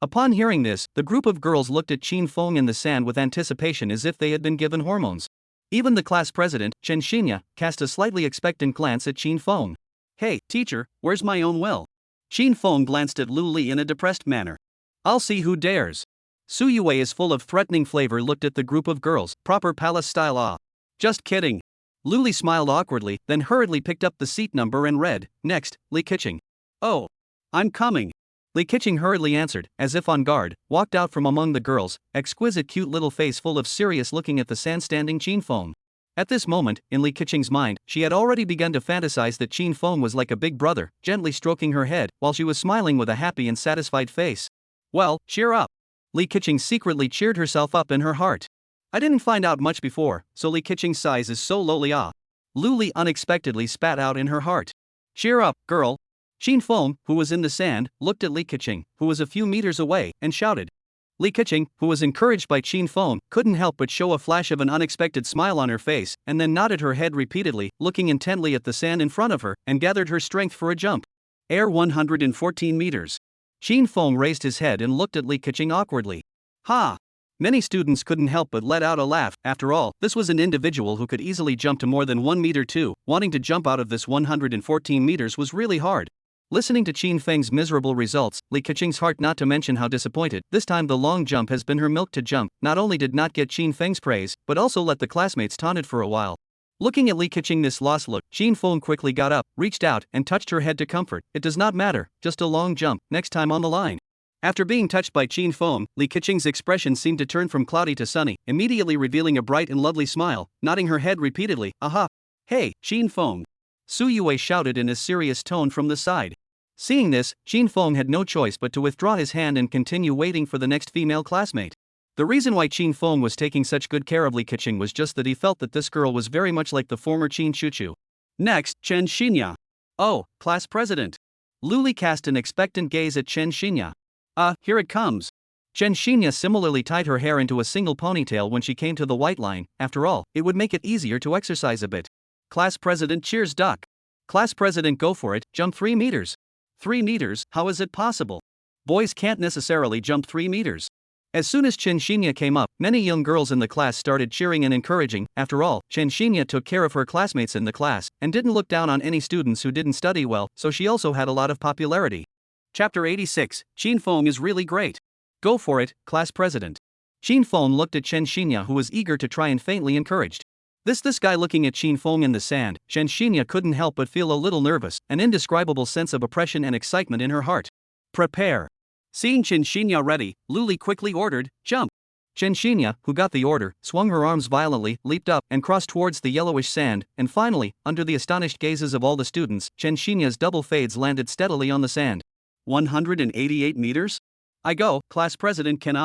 Upon hearing this, the group of girls looked at Qin Feng in the sand with anticipation as if they had been given hormones. Even the class president, Chen Xinya, cast a slightly expectant glance at Qin Feng. Hey, teacher, where's my own will? Qin Feng glanced at Luli in a depressed manner. I'll see who dares. Su Yue is full of threatening flavor looked at the group of girls, proper palace style. Just kidding. Luli smiled awkwardly, then hurriedly picked up the seat number and read, next, Li Keqing. Oh. I'm coming. Li Keqing hurriedly answered, as if on guard, walked out from among the girls, exquisite cute little face full of serious looking at the sand standing Qin Feng. At this moment, in Li Keqing's mind, she had already begun to fantasize that Qin Feng was like a big brother, gently stroking her head, while she was smiling with a happy and satisfied face. Well, cheer up. Li Keqing secretly cheered herself up in her heart. I didn't find out much before, so Li Keqing's size is so lowly Luli unexpectedly spat out in her heart. Cheer up, girl. Qin Feng, who was in the sand, looked at Li Keqing, who was a few meters away, and shouted. Li Keqing, who was encouraged by Qin Feng, couldn't help but show a flash of an unexpected smile on her face, and then nodded her head repeatedly, looking intently at the sand in front of her, and gathered her strength for a jump. Air 114 meters. Qin Feng raised his head and looked at Li Keqing awkwardly. Ha! Many students couldn't help but let out a laugh. After all, this was an individual who could easily jump to more than 1 meter too. Wanting to jump out of this 114 meters was really hard. Listening to Qin Feng's miserable results, Li Keqing's heart, not to mention how disappointed. This time the long jump has been her milk to jump, not only did not get Qin Feng's praise, but also let the classmates taunt it for a while. Looking at Li Keqing this lost look, Qin Feng quickly got up, reached out, and touched her head to comfort. It does not matter, just a long jump, next time on the line. After being touched by Qin Feng, Li Keqing's expression seemed to turn from cloudy to sunny, immediately revealing a bright and lovely smile, nodding her head repeatedly. Aha! Hey, Qin Feng! Su Yue shouted in a serious tone from the side. Seeing this, Qin Feng had no choice but to withdraw his hand and continue waiting for the next female classmate. The reason why Qin Feng was taking such good care of Li Keqing was just that he felt that this girl was very much like the former Qin Chuchu. Next, Chen Xinya. Oh, class president. Luli cast an expectant gaze at Chen Xinya. Here it comes. Chen Xinya similarly tied her hair into a single ponytail when she came to the white line. After all, it would make it easier to exercise a bit. Class president cheers duck. Class president go for it, jump 3 meters. 3 meters, how is it possible? Boys can't necessarily jump 3 meters. As soon as Chen Xinya came up, many young girls in the class started cheering and encouraging. After all, Chen Xinya took care of her classmates in the class, and didn't look down on any students who didn't study well, so she also had a lot of popularity. Chapter 86, Qin Feng is really great. Go for it, class president. Qin Feng looked at Chen Xinya, who was eager to try and faintly encouraged. This guy looking at Qin Feng in the sand, Chen Xinya couldn't help but feel a little nervous, an indescribable sense of oppression and excitement in her heart. Prepare. Seeing Chen Xinya ready, Luli quickly ordered, jump. Chen Xinya, who got the order, swung her arms violently, leaped up, and crossed towards the yellowish sand, and finally, under the astonished gazes of all the students, Chen Xinya's double fades landed steadily on the sand. 188 meters? I go, class president can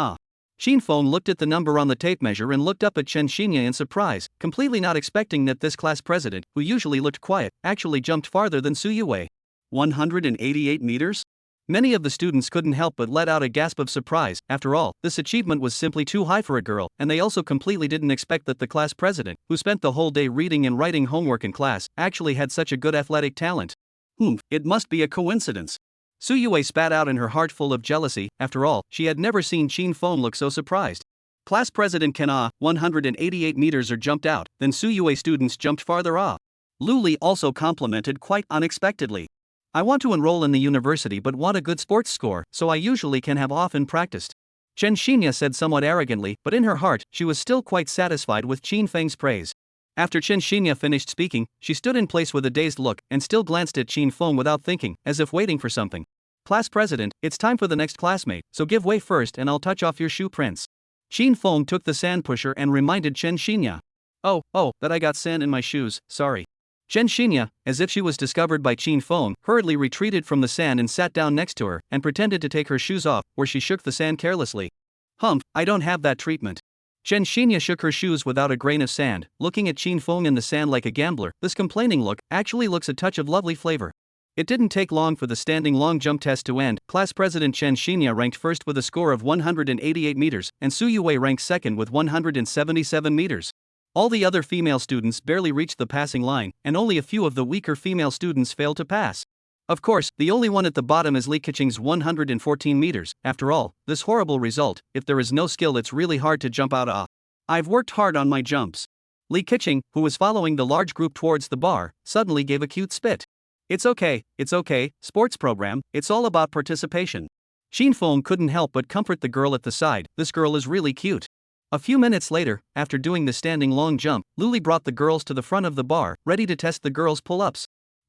Qin Feng looked at the number on the tape measure and looked up at Chen Xinya in surprise, completely not expecting that this class president, who usually looked quiet, actually jumped farther than Su Yue. 188 meters? Many of the students couldn't help but let out a gasp of surprise. After all, this achievement was simply too high for a girl, and they also completely didn't expect that the class president, who spent the whole day reading and writing homework in class, actually had such a good athletic talent. It must be a coincidence. Su Yue spat out in her heart full of jealousy. After all, she had never seen Qin Feng look so surprised. Class president can 188 meters are jumped out, then Su Yue students jumped farther Luli also complimented quite unexpectedly. I want to enroll in the university but want a good sports score, so I usually can have often practiced. Chen Xinya said somewhat arrogantly, but in her heart, she was still quite satisfied with Qin Feng's praise. After Chen Xinya finished speaking, she stood in place with a dazed look, and still glanced at Qin Feng without thinking, as if waiting for something. Class president, it's time for the next classmate, so give way first and I'll touch off your shoe prints. Qin Feng took the sand pusher and reminded Chen Xinya. Oh, that I got sand in my shoes, sorry. Chen Xinya, as if she was discovered by Qin Feng, hurriedly retreated from the sand and sat down next to her, and pretended to take her shoes off, where she shook the sand carelessly. I don't have that treatment. Chen Xinya shook her shoes without a grain of sand, looking at Qin Feng in the sand like a gambler. This complaining look actually looks a touch of lovely flavor. It didn't take long for the standing long jump test to end. Class president Chen Xinya ranked first with a score of 188 meters, and Su Yue ranked second with 177 meters. All the other female students barely reached the passing line, and only a few of the weaker female students failed to pass. Of course, the only one at the bottom is Li Keqing's 114 meters. After all, this horrible result, if there is no skill it's really hard to jump out. I've worked hard on my jumps. Li Keqing, who was following the large group towards the bar, suddenly gave a cute spit. It's okay, sports program, it's all about participation. Qin Feng couldn't help but comfort the girl at the side, this girl is really cute. A few minutes later, after doing the standing long jump, Luli brought the girls to the front of the bar, ready to test the girls' pull-ups.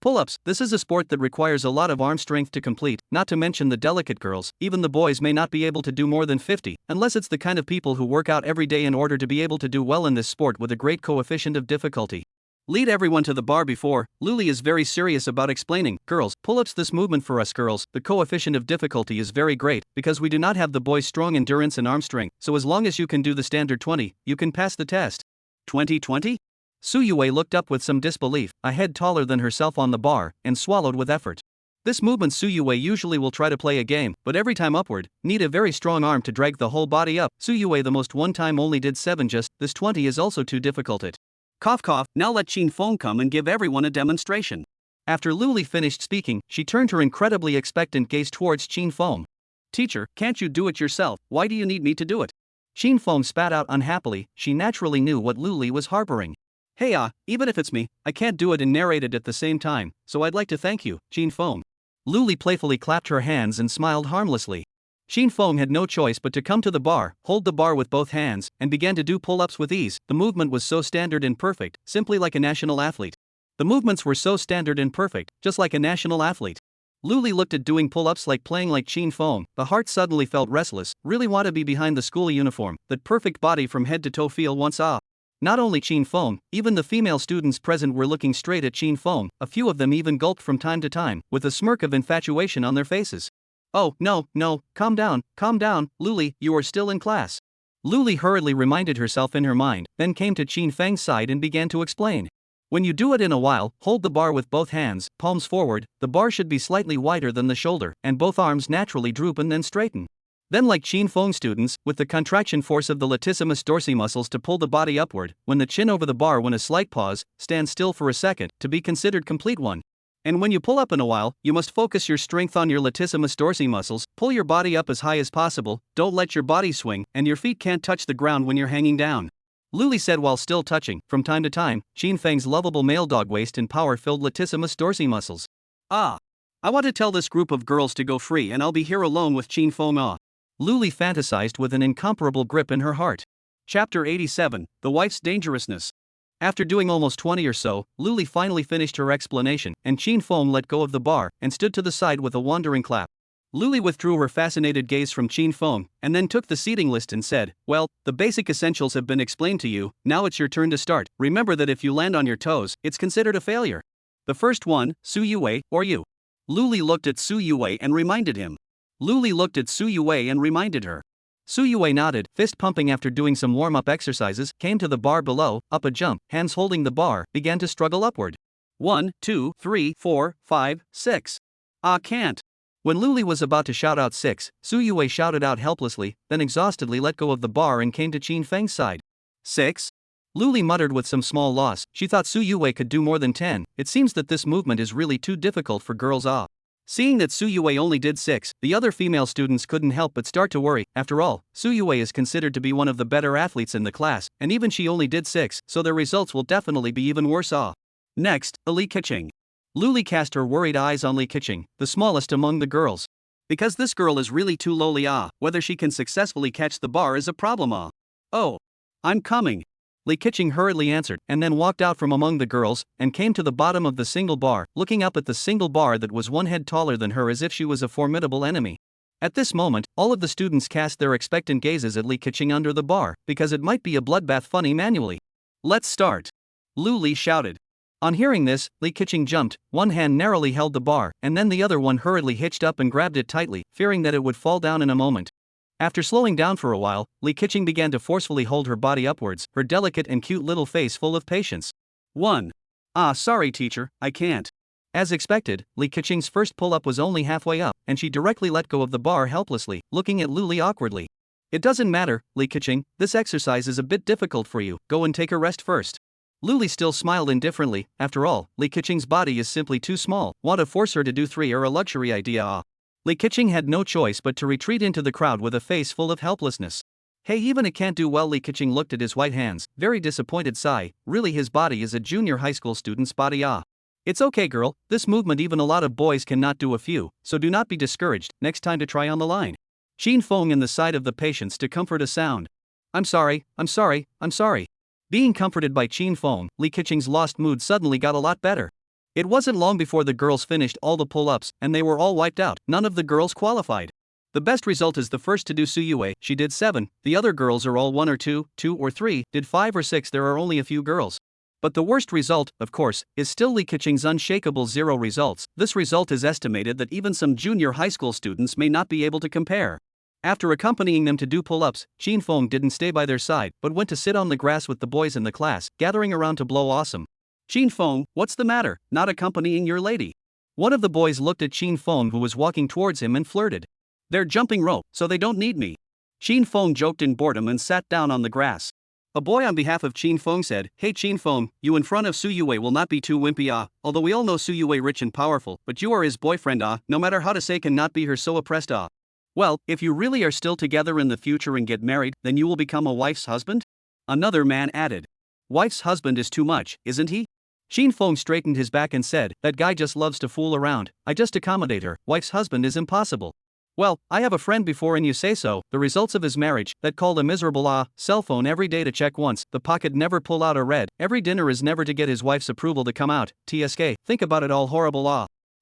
Pull-ups. This is a sport that requires a lot of arm strength to complete, not to mention the delicate girls. Even the boys may not be able to do more than 50, unless it's the kind of people who work out every day in order to be able to do well in this sport with a great coefficient of difficulty. Lead everyone to the bar before. Luli is very serious about explaining. Girls, pull-ups. This movement for us girls, the coefficient of difficulty is very great, because we do not have the boys' strong endurance and arm strength, so as long as you can do the standard 20, you can pass the test. 20? Suyue looked up with some disbelief, a head taller than herself on the bar, and swallowed with effort. This movement Suyue usually will try to play a game, but every time upward, need a very strong arm to drag the whole body up. Suyue the most one time only did 7 just, this 20 is also too difficult it. Cough cough, now let Chin Fong come and give everyone a demonstration. After Luli finished speaking, she turned her incredibly expectant gaze towards Chin Fong. Teacher, can't you do it yourself? Why do you need me to do it? Chin Fong spat out unhappily. She naturally knew what Luli was harboring. Hey even if it's me, I can't do it and narrate it at the same time, so I'd like to thank you, Chin Fong. Luli playfully clapped her hands and smiled harmlessly. Chin Fong had no choice but to come to the bar, hold the bar with both hands, and began to do pull-ups with ease. The movement was so standard and perfect, simply like a national athlete. The movements were so standard and perfect, just like a national athlete. Luli looked at doing pull-ups like playing like Chin Fong. The heart suddenly felt restless, really want to be behind the school uniform, that perfect body from head to toe feel once Not only Chin Fong, even the female students present were looking straight at Chin Fong, a few of them even gulped from time to time, with a smirk of infatuation on their faces. Oh, no, calm down, Luli, you are still in class. Luli hurriedly reminded herself in her mind, then came to Chin Feng's side and began to explain. When you do it in a while, hold the bar with both hands, palms forward, the bar should be slightly wider than the shoulder, and both arms naturally droop and then straighten. Then like Chin Fong students, with the contraction force of the latissimus dorsi muscles to pull the body upward, when the chin over the bar when a slight pause, stand still for a second, to be considered complete one. And when you pull up in a while, you must focus your strength on your latissimus dorsi muscles, pull your body up as high as possible, don't let your body swing, and your feet can't touch the ground when you're hanging down. Luli said while still touching, from time to time, Chin Feng's lovable male dog waist and power-filled latissimus dorsi muscles. I want to tell this group of girls to go free and I'll be here alone with Chin Feng. Luli fantasized with an incomparable grip in her heart. Chapter 87, The Wife's Dangerousness. After doing almost 20 or so, Luli finally finished her explanation, and Chin Fong let go of the bar and stood to the side with a wandering clap. Luli withdrew her fascinated gaze from Chin Fong, and then took the seating list and said, well, the basic essentials have been explained to you, now it's your turn to start. Remember that if you land on your toes, it's considered a failure. The first one, Suyue, or you. Luli looked at Suyue and reminded him. Luli looked at Suyue and reminded her. Suyue nodded, fist pumping after doing some warm-up exercises, came to the bar below, up a jump, hands holding the bar, began to struggle upward. 1, 2, 3, 4, 5, 6. Can't. When Luli was about to shout out 6, Suyue shouted out helplessly, then exhaustedly let go of the bar and came to Chin Feng's side. 6? Luli muttered with some small loss, she thought Suyue could do more than 10, it seems that this movement is really too difficult for girls. Seeing that Suyue only did 6, the other female students couldn't help but start to worry. After all, Suyue is considered to be one of the better athletes in the class, and even she only did 6, so their results will definitely be even worse. Next, Li Keqing. Luli cast her worried eyes on Li Keqing, the smallest among the girls. Because this girl is really too lowly. Whether she can successfully catch the bar is a problem. Oh, I'm coming. Li Keqing hurriedly answered, and then walked out from among the girls, and came to the bottom of the single bar, looking up at the single bar that was one head taller than her as if she was a formidable enemy. At this moment, all of the students cast their expectant gazes at Li Keqing under the bar, because it might be a bloodbath funny manually. Let's start. Luli shouted. On hearing this, Li Keqing jumped, one hand narrowly held the bar, and then the other one hurriedly hitched up and grabbed it tightly, fearing that it would fall down in a moment. After slowing down for a while, Li Keqing began to forcefully hold her body upwards, her delicate and cute little face full of patience. 1. Sorry teacher, I can't. As expected, Li Keqing's first pull-up was only halfway up, and she directly let go of the bar helplessly, looking at Luli awkwardly. It doesn't matter, Li Keqing, this exercise is a bit difficult for you, go and take a rest first. Luli still smiled indifferently, after all, Li Keqing's body is simply too small, want to force her to do 3 are a luxury idea. Li Keqing had no choice but to retreat into the crowd with a face full of helplessness. Hey, even I can't do well. Li Keqing looked at his white hands, very disappointed sigh, really his body is a junior high school student's body. It's okay girl, this movement even a lot of boys cannot do a few, so do not be discouraged, next time to try on the line. Chin Fong in the side of the patients to comfort a sound. I'm sorry. Being comforted by Chin Fong, Li Keqing's lost mood suddenly got a lot better. It wasn't long before the girls finished all the pull-ups, and they were all wiped out. None of the girls qualified. The best result is the first to do Suyue, she did 7, the other girls are all 1 or 2, 2 or 3, did 5 or 6, there are only a few girls. But the worst result, of course, is still Li Keqing's unshakable 0 results. This result is estimated that even some junior high school students may not be able to compare. After accompanying them to do pull-ups, Qin Feng didn't stay by their side but went to sit on the grass with the boys in the class, gathering around to blow awesome. Qin Feng, what's the matter, not accompanying your lady? One of the boys looked at Qin Feng, who was walking towards him, and flirted. They're jumping rope, so they don't need me. Qin Feng joked in boredom and sat down on the grass. A boy on behalf of Qin Feng said, Hey Qin Feng, you in front of Suyue will not be too wimpy although we all know Suyue rich and powerful, but you are his boyfriend no matter how to say cannot be her so oppressed Well, if you really are still together in the future and get married, then you will become a wife's husband? Another man added. Wife's husband is too much, isn't he? Qin Feng straightened his back and said, that guy just loves to fool around, I just accommodate her, wife's husband is impossible. Well, I have a friend before and you say so, the results of his marriage, that called a miserable cell phone every day to check once, the pocket never pull out or read, every dinner is never to get his wife's approval to come out, tsk, think about it all horrible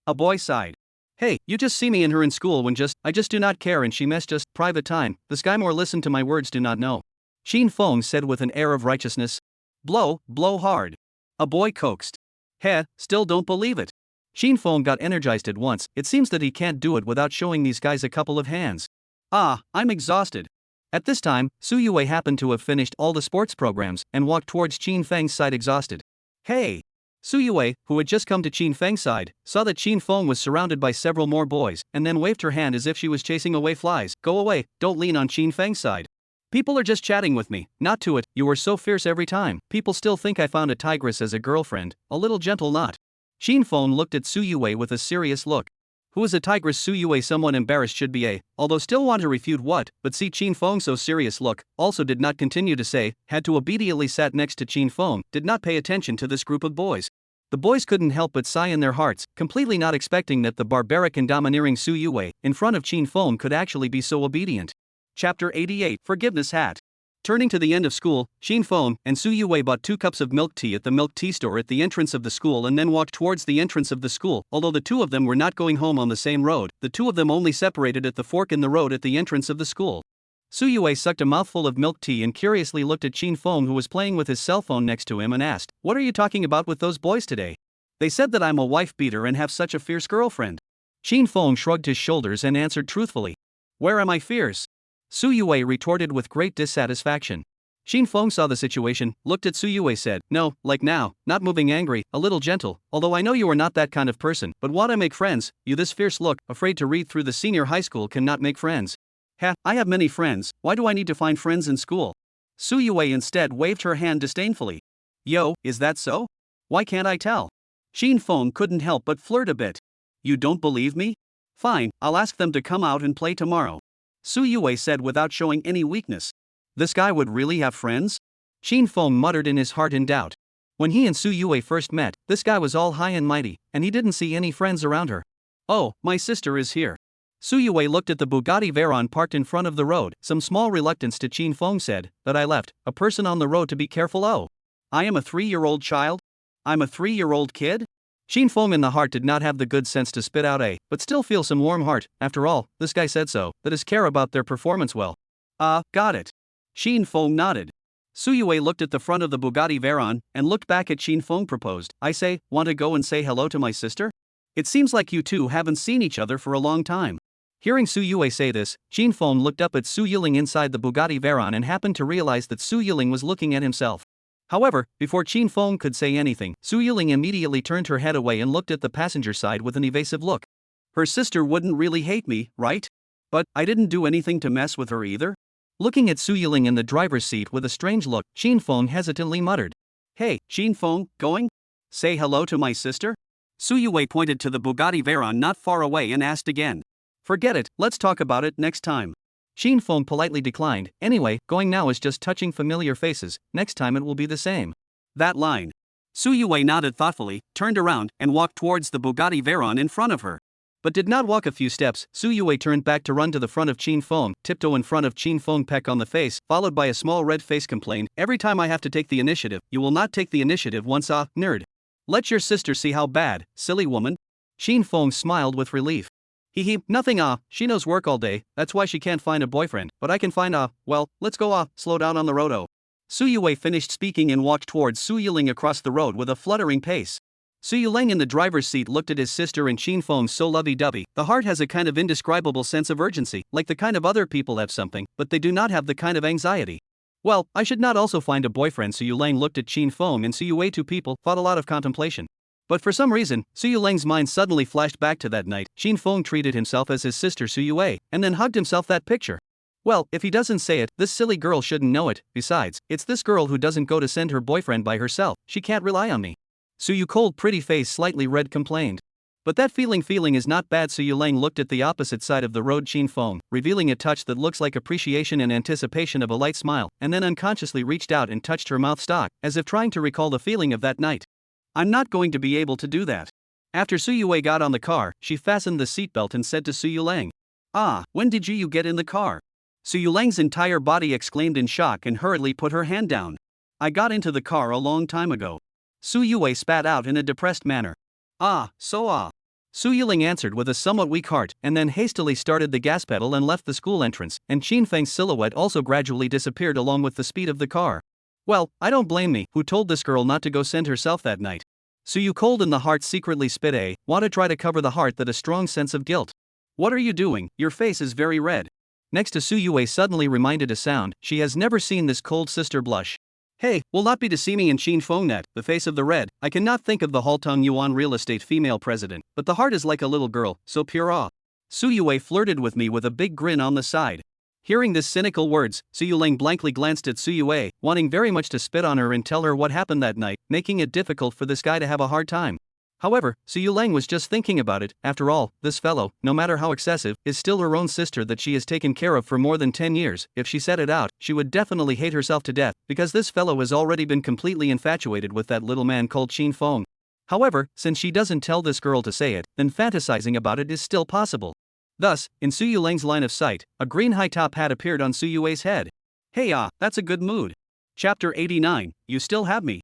A boy sighed. Hey, you just see me and her in school when I just do not care and she mess just, private time, the sky more listen to my words do not know. Qin Feng said with an air of righteousness. Blow hard. A boy coaxed. Heh, still don't believe it. Qin Feng got energized at once, it seems that he can't do it without showing these guys a couple of hands. I'm exhausted. At this time, Suyue happened to have finished all the sports programs and walked towards Qin Feng's side exhausted. Hey! Suyue, who had just come to Qin Feng's side, saw that Qin Feng was surrounded by several more boys, and then waved her hand as if she was chasing away flies. Go away, don't lean on Qin Feng's side. People are just chatting with me, not to it, you were so fierce every time, people still think I found a tigress as a girlfriend, a little gentle not. Qin Feng looked at Suyue with a serious look. Who is a tigress? Suyue, someone embarrassed should be although still want to refute what, but see Qin Feng so serious look, also did not continue to say, had to obediently sat next to Qin Feng, did not pay attention to this group of boys. The boys couldn't help but sigh in their hearts, completely not expecting that the barbaric and domineering Suyue, in front of Qin Feng, could actually be so obedient. Chapter 88, Forgiveness Hat. Turning to the end of school, Qin Feng and Suyue bought 2 cups of milk tea at the milk tea store at the entrance of the school and then walked towards the entrance of the school. Although the 2 of them were not going home on the same road, the 2 of them only separated at the fork in the road at the entrance of the school. Suyue sucked a mouthful of milk tea and curiously looked at Qin Feng, who was playing with his cell phone next to him, and asked, What are you talking about with those boys today? They said that I'm a wife beater and have such a fierce girlfriend. Qin Feng shrugged his shoulders and answered truthfully. Where am I fierce? Suyue retorted with great dissatisfaction. Qin Feng saw the situation, looked at Suyue, said, No, like now, not moving angry, a little gentle, although I know you are not that kind of person, but want to make friends, you this fierce look, afraid to read through the senior high school cannot make friends. I have many friends, why do I need to find friends in school? Suyue instead waved her hand disdainfully. Yo, is that so? Why can't I tell? Qin Feng couldn't help but flirt a bit. You don't believe me? Fine, I'll ask them to come out and play tomorrow. Suyue said without showing any weakness. This guy would really have friends? Qin Feng muttered in his heart in doubt. When he and Suyue first met, this guy was all high and mighty, and he didn't see any friends around her. Oh, my sister is here. Suyue looked at the Bugatti Veyron parked in front of the road, some small reluctance to Qin Feng said, That I left, a person on the road to be careful I am a 3-year-old child? I'm a 3-year-old kid? Qin Feng in the heart did not have the good sense to spit out but still feel some warm heart, after all, this guy said so, that is care about their performance well. Got it. Qin Feng nodded. Suyue looked at the front of the Bugatti Veyron, and looked back at Qin Feng proposed, I say, want to go and say hello to my sister? It seems like you two haven't seen each other for a long time. Hearing Suyue say this, Qin Feng looked up at Su Yiling inside the Bugatti Veyron and happened to realize that Su Yiling was looking at himself. However, before Qin Feng could say anything, Su Yiling immediately turned her head away and looked at the passenger side with an evasive look. Her sister wouldn't really hate me, right? But I didn't do anything to mess with her either. Looking at Su Yiling in the driver's seat with a strange look, Qin Feng hesitantly muttered. Hey, Qin Feng, going? Say hello to my sister? Suyue pointed to the Bugatti Veyron not far away and asked again. Forget it, let's talk about it next time. Qin Feng politely declined, anyway, going now is just touching familiar faces, next time it will be the same. That line. Suyue nodded thoughtfully, turned around, and walked towards the Bugatti Veyron in front of her. But did not walk a few steps, Suyue turned back to run to the front of Qin Feng, tiptoe in front of Qin Feng, peck on the face, followed by a small red face, complained, Every time I have to take the initiative, you will not take the initiative once nerd. Let your sister see how bad, silly woman. Shin Fong smiled with relief. Nothing she knows work all day, that's why she can't find a boyfriend, but I can find well, let's go slow down on the road Su Yue finished speaking and walked towards Su Yiling across the road with a fluttering pace. Su Yiling in the driver's seat looked at his sister and Shin Fong so lovey-dovey. The heart has a kind of indescribable sense of urgency, like the kind of other people have something, but they do not have the kind of anxiety. Well, I should not also find a boyfriend. Su Yiling looked at Shin Fong and Su Yue, two people, fought a lot of contemplation. But for some reason, Su Yuling's mind suddenly flashed back to that night. Shin Fong treated himself as his sister Su Yue, and then hugged himself that picture. Well, if he doesn't say it, this silly girl shouldn't know it. Besides, it's this girl who doesn't go to send her boyfriend by herself. She can't rely on me. Su Yu cold pretty face slightly red complained. But that feeling is not bad. Su Yiling looked at the opposite side of the road Shin Fong, revealing a touch that looks like appreciation and anticipation of a light smile, and then unconsciously reached out and touched her mouth stock, as if trying to recall the feeling of that night. I'm not going to be able to do that. After Su Yue got on the car, she fastened the seatbelt and said to Su Yiling, when did you get in the car? Su Yuling's entire body exclaimed in shock and hurriedly put her hand down. I got into the car a long time ago. Su Yue spat out in a depressed manner. Su Yiling answered with a somewhat weak heart, and then hastily started the gas pedal and left the school entrance, and Qin Feng's silhouette also gradually disappeared along with the speed of the car. Well, I don't blame me. Who told this girl not to go send herself that night? Su Yu cold in the heart secretly spit want to try to cover the heart that a strong sense of guilt. What are you doing? Your face is very red. Next to Su Yue suddenly reminded a sound. She has never seen this cold sister blush. Hey, will not be deceiving in Shin Fongnet, the face of the red. I cannot think of the Haltong Yuan real estate female president, but the heart is like a little girl, so pure. Su Yue flirted with me with a big grin on the side. Hearing this cynical words, Su Yiling blankly glanced at Su Yue, wanting very much to spit on her and tell her what happened that night, making it difficult for this guy to have a hard time. However, Su Yiling was just thinking about it. After all, this fellow, no matter how excessive, is still her own sister that she has taken care of for more than 10 years. If she said it out, she would definitely hate herself to death, because this fellow has already been completely infatuated with that little man called Shin Fong. However, since she doesn't tell this girl to say it, then fantasizing about it is still possible. Thus, in Su Yuling's line of sight, a green high-top hat appeared on Su Yue's head. Hey that's a good mood. Chapter 89, You Still Have Me.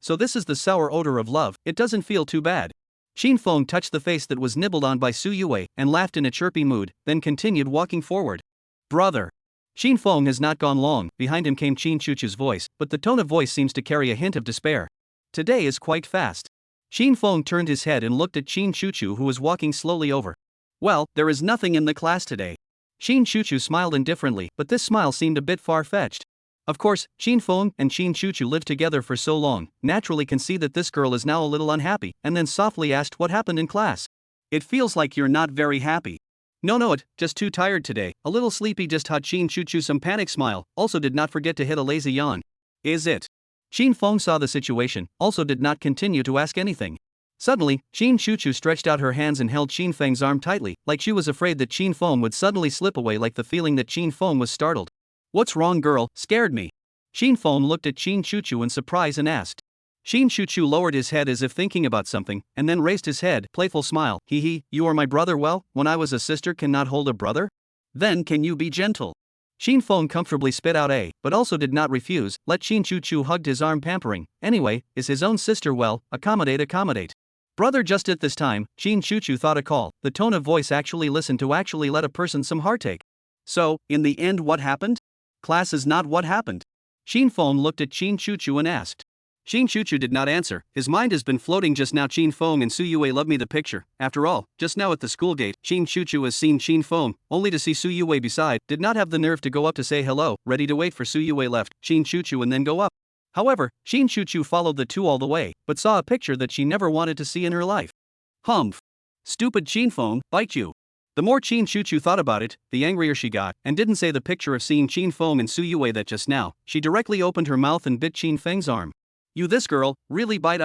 So this is the sour odor of love. It doesn't feel too bad. Shin Fong touched the face that was nibbled on by Su Yue, and laughed in a chirpy mood, then continued walking forward. Brother. Shin Fong has not gone long. Behind him came Qin Chuchu's voice, but the tone of voice seems to carry a hint of despair. Today is quite fast. Shin Fong turned his head and looked at Qin Chuchu, who was walking slowly over. Well, there is nothing in the class today. Qin Chuchu smiled indifferently, but this smile seemed a bit far-fetched. Of course, Shin Fong and Qin Chuchu lived together for so long, naturally can see that this girl is now a little unhappy, and then softly asked what happened in class. It feels like you're not very happy. No, just too tired today, a little sleepy. Just had Qin Chuchu some panic smile, also did not forget to hit a lazy yawn. Is it? Qin Fong saw the situation, also did not continue to ask anything. Suddenly, Qin Chuchu stretched out her hands and held Qin Feng's arm tightly, like she was afraid that Qin Fong would suddenly slip away, like the feeling that Qin Fong was startled. What's wrong, girl? Scared me. Qin Fong looked at Qin Chuchu in surprise and asked. Qin Chuchu lowered his head as if thinking about something, and then raised his head, playful smile. You are my brother. Well, when I was a sister cannot hold a brother? Then can you be gentle? Qin Fong comfortably spit out but also did not refuse. Let Qin Chuchu hugged his arm, pampering. Anyway, is his own sister. Well, accommodate. Brother. Just at this time, Qin Chuchu thought a call. The tone of voice actually listened to actually let a person some heartache. So, in the end, what happened? Class is not what happened. Qin Fong looked at Qin Chuchu and asked. Qin Chuchu did not answer. His mind has been floating just now. Qin Fong and Su Yue love me the picture. After all, just now at the school gate, Qin Chuchu has seen Qin Fong, only to see Su Yue beside, did not have the nerve to go up to say hello, ready to wait for Su Yue left, Qin Chuchu and then go up. However, Qin Chuchu followed the two all the way, but saw a picture that she never wanted to see in her life. Humph. Stupid Qin Fong, bite you. The more Qin Chuchu thought about it, the angrier she got, and didn't say the picture of seeing Qin Fong and Su Yue that just now. She directly opened her mouth and bit Qin Feng's arm. You this girl, really bite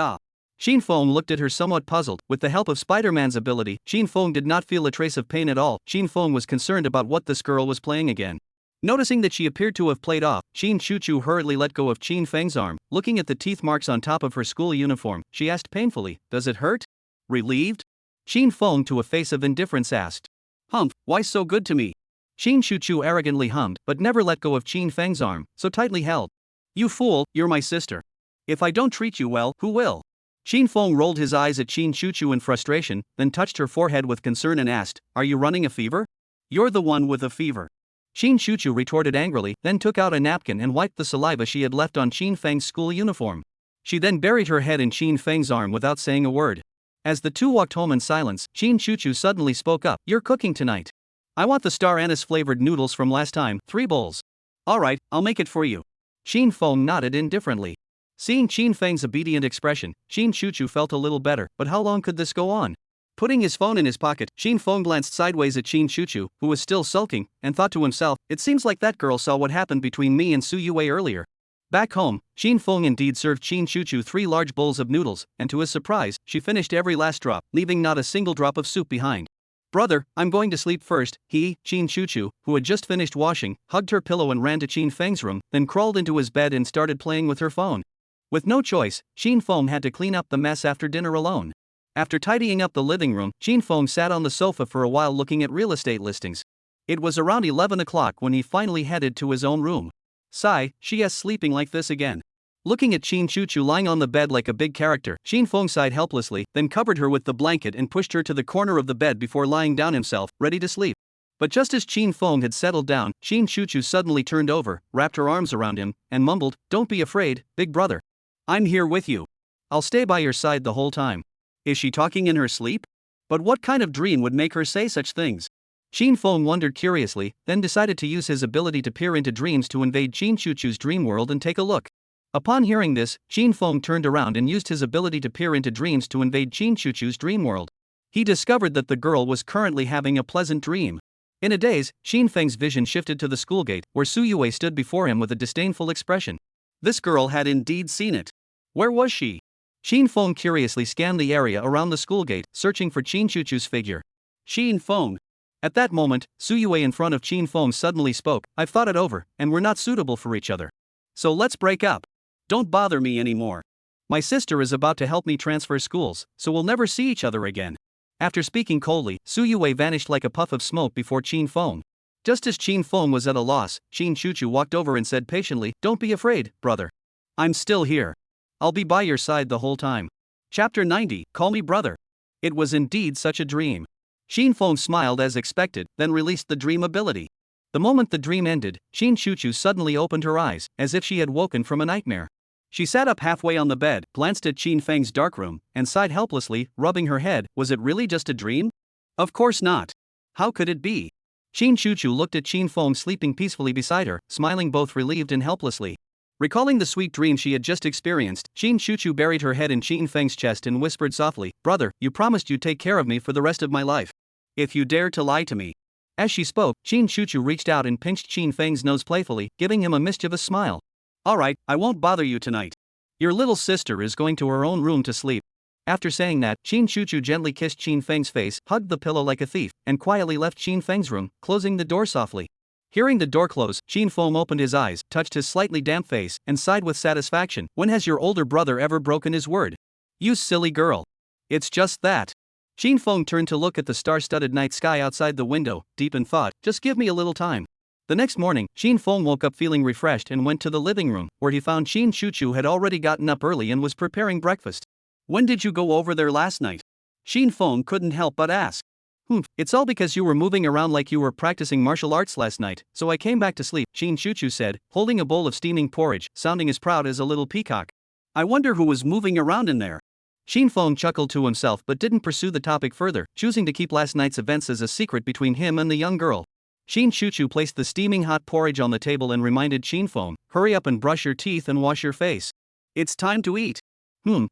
Qin Fong looked at her somewhat puzzled. With the help of Spider-Man's ability, Qin Fong did not feel a trace of pain at all. Qin Fong was concerned about what this girl was playing again. Noticing that she appeared to have played off, Qin Chuchu hurriedly let go of Qin Feng's arm. Looking at the teeth marks on top of her school uniform, she asked painfully, Does it hurt? Relieved? Qin Fong to a face of indifference asked. Humph, why so good to me? Qin Chuchu arrogantly hummed, but never let go of Qin Feng's arm, so tightly held. You fool, you're my sister. If I don't treat you well, who will? Qin Feng rolled his eyes at Qin Chuchu in frustration, then touched her forehead with concern and asked, "Are you running a fever?" "You're the one with a fever." Qin Chuchu retorted angrily, then took out a napkin and wiped the saliva she had left on Qin Feng's school uniform. She then buried her head in Qin Feng's arm without saying a word. As the two walked home in silence, Qin Chuchu suddenly spoke up, "You're cooking tonight. I want the star anise-flavored noodles from last time, 3 bowls." "Alright, I'll make it for you." Qin Feng nodded indifferently. Seeing Qin Feng's obedient expression, Qin Chuchu felt a little better, but how long could this go on? Putting his phone in his pocket, Qin Feng glanced sideways at Qin Chuchu, who was still sulking, and thought to himself, "It seems like that girl saw what happened between me and Su Yue earlier." Back home, Qin Feng indeed served Qin Chuchu 3 large bowls of noodles, and to his surprise, she finished every last drop, leaving not a single drop of soup behind. "Brother, I'm going to sleep first." Qin Chuchu, who had just finished washing, hugged her pillow and ran to Qin Feng's room, then crawled into his bed and started playing with her phone. With no choice, Qin Feng had to clean up the mess after dinner alone. After tidying up the living room, Qin Feng sat on the sofa for a while looking at real estate listings. It was around 11 o'clock when he finally headed to his own room. Sigh, she's sleeping like this again. Looking at Qin Chuchu lying on the bed like a big character, Qin Feng sighed helplessly, then covered her with the blanket and pushed her to the corner of the bed before lying down himself, ready to sleep. But just as Qin Feng had settled down, Qin Chuchu suddenly turned over, wrapped her arms around him, and mumbled, "Don't be afraid, big brother. I'm here with you. I'll stay by your side the whole time." Is she talking in her sleep? But what kind of dream would make her say such things? Qin Feng wondered curiously, then decided to use his ability to peer into dreams to invade Qin Chuchu's dream world and take a look. Upon hearing this, Qin Feng turned around and used his ability to peer into dreams to invade Qin Chuchu's dream world. He discovered that the girl was currently having a pleasant dream. In a daze, Qin Feng's vision shifted to the school gate, where Su Yue stood before him with a disdainful expression. This girl had indeed seen it. Where was she? Qin Feng curiously scanned the area around the school gate, searching for Qin Chuchu's figure. Qin Feng. At that moment, Su Yue in front of Qin Feng suddenly spoke, "I've thought it over, and we're not suitable for each other. So let's break up. Don't bother me anymore. My sister is about to help me transfer schools, so we'll never see each other again." After speaking coldly, Su Yue vanished like a puff of smoke before Qin Feng. Just as Qin Feng was at a loss, Qin Chuchu walked over and said patiently, "Don't be afraid, brother. I'm still here. I'll be by your side the whole time." Chapter 90, Call Me Brother. It was indeed such a dream. Qin Feng smiled as expected, then released the dream ability. The moment the dream ended, Qin Chuchu suddenly opened her eyes, as if she had woken from a nightmare. She sat up halfway on the bed, glanced at Qin Feng's dark room, and sighed helplessly, rubbing her head. Was it really just a dream? Of course not. How could it be? Qin Chuchu looked at Qin Feng sleeping peacefully beside her, smiling both relieved and helplessly. Recalling the sweet dream she had just experienced, Qin Chuchu buried her head in Qin Feng's chest and whispered softly, "Brother, you promised you'd take care of me for the rest of my life. If you dare to lie to me." As she spoke, Qin Chuchu reached out and pinched Qin Feng's nose playfully, giving him a mischievous smile. "Alright, I won't bother you tonight. Your little sister is going to her own room to sleep." After saying that, Qin Chuchu gently kissed Qin Feng's face, hugged the pillow like a thief, and quietly left Qin Feng's room, closing the door softly. Hearing the door close, Qin Feng opened his eyes, touched his slightly damp face, and sighed with satisfaction. When has your older brother ever broken his word? You silly girl. It's just that. Qin Feng turned to look at the star-studded night sky outside the window, deep in thought. Just give me a little time. The next morning, Qin Feng woke up feeling refreshed and went to the living room, where he found Qin Chuchu had already gotten up early and was preparing breakfast. When did you go over there last night? Qin Feng couldn't help but ask. It's all because you were moving around like you were practicing martial arts last night, so I came back to sleep, Qin Chuchu said, holding a bowl of steaming porridge, sounding as proud as a little peacock. I wonder who was moving around in there. Qin Feng chuckled to himself but didn't pursue the topic further, choosing to keep last night's events as a secret between him and the young girl. Qin Chuchu placed the steaming hot porridge on the table and reminded Qin Feng, "Hurry up and brush your teeth and wash your face. It's time to eat."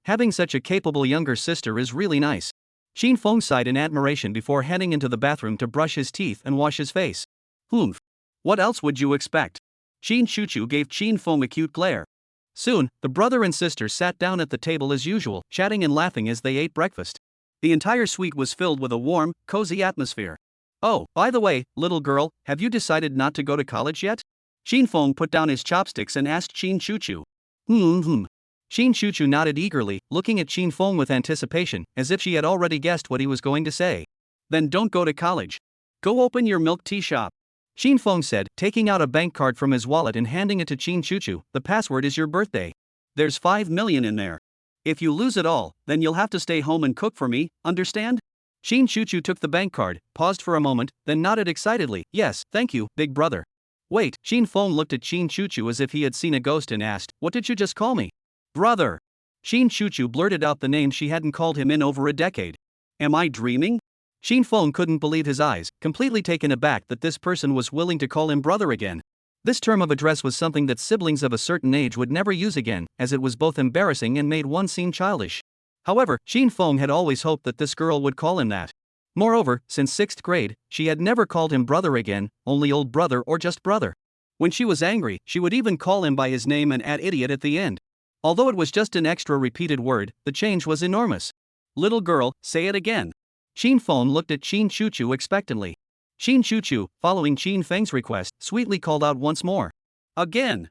Having such a capable younger sister is really nice. Qin Feng sighed in admiration before heading into the bathroom to brush his teeth and wash his face. What else would you expect? Qin Chuchu gave Qin Feng a cute glare. Soon, the brother and sister sat down at the table as usual, chatting and laughing as they ate breakfast. The entire suite was filled with a warm, cozy atmosphere. Oh, by the way, little girl, have you decided not to go to college yet? Qin Feng put down his chopsticks and asked Qin Chuchu. Qin Chuchu nodded eagerly, looking at Qin Feng with anticipation, as if she had already guessed what he was going to say. Then don't go to college. Go open your milk tea shop. Qin Feng said, taking out a bank card from his wallet and handing it to Qin Chuchu. The password is your birthday. There's 5 million in there. If you lose it all, then you'll have to stay home and cook for me, understand? Shin Chuchu took the bank card, paused for a moment, then nodded excitedly. Yes, thank you, big brother. Wait, Shin Feng looked at Shin Chuchu as if he had seen a ghost and asked, what did you just call me? Brother. Shin Chuchu blurted out the name she hadn't called him in over a decade. Am I dreaming? Shin Feng couldn't believe his eyes, completely taken aback that this person was willing to call him brother again. This term of address was something that siblings of a certain age would never use again, as it was both embarrassing and made one seem childish. However, Shin Feng had always hoped that this girl would call him that. Moreover, since 6th grade, she had never called him brother again, only old brother or just brother. When she was angry, she would even call him by his name and add idiot at the end. Although it was just an extra repeated word, the change was enormous. Little girl, say it again. Shin Feng looked at Shin Chuchu expectantly. Shin Chuchu, following Shin Feng's request, sweetly called out once more. Again.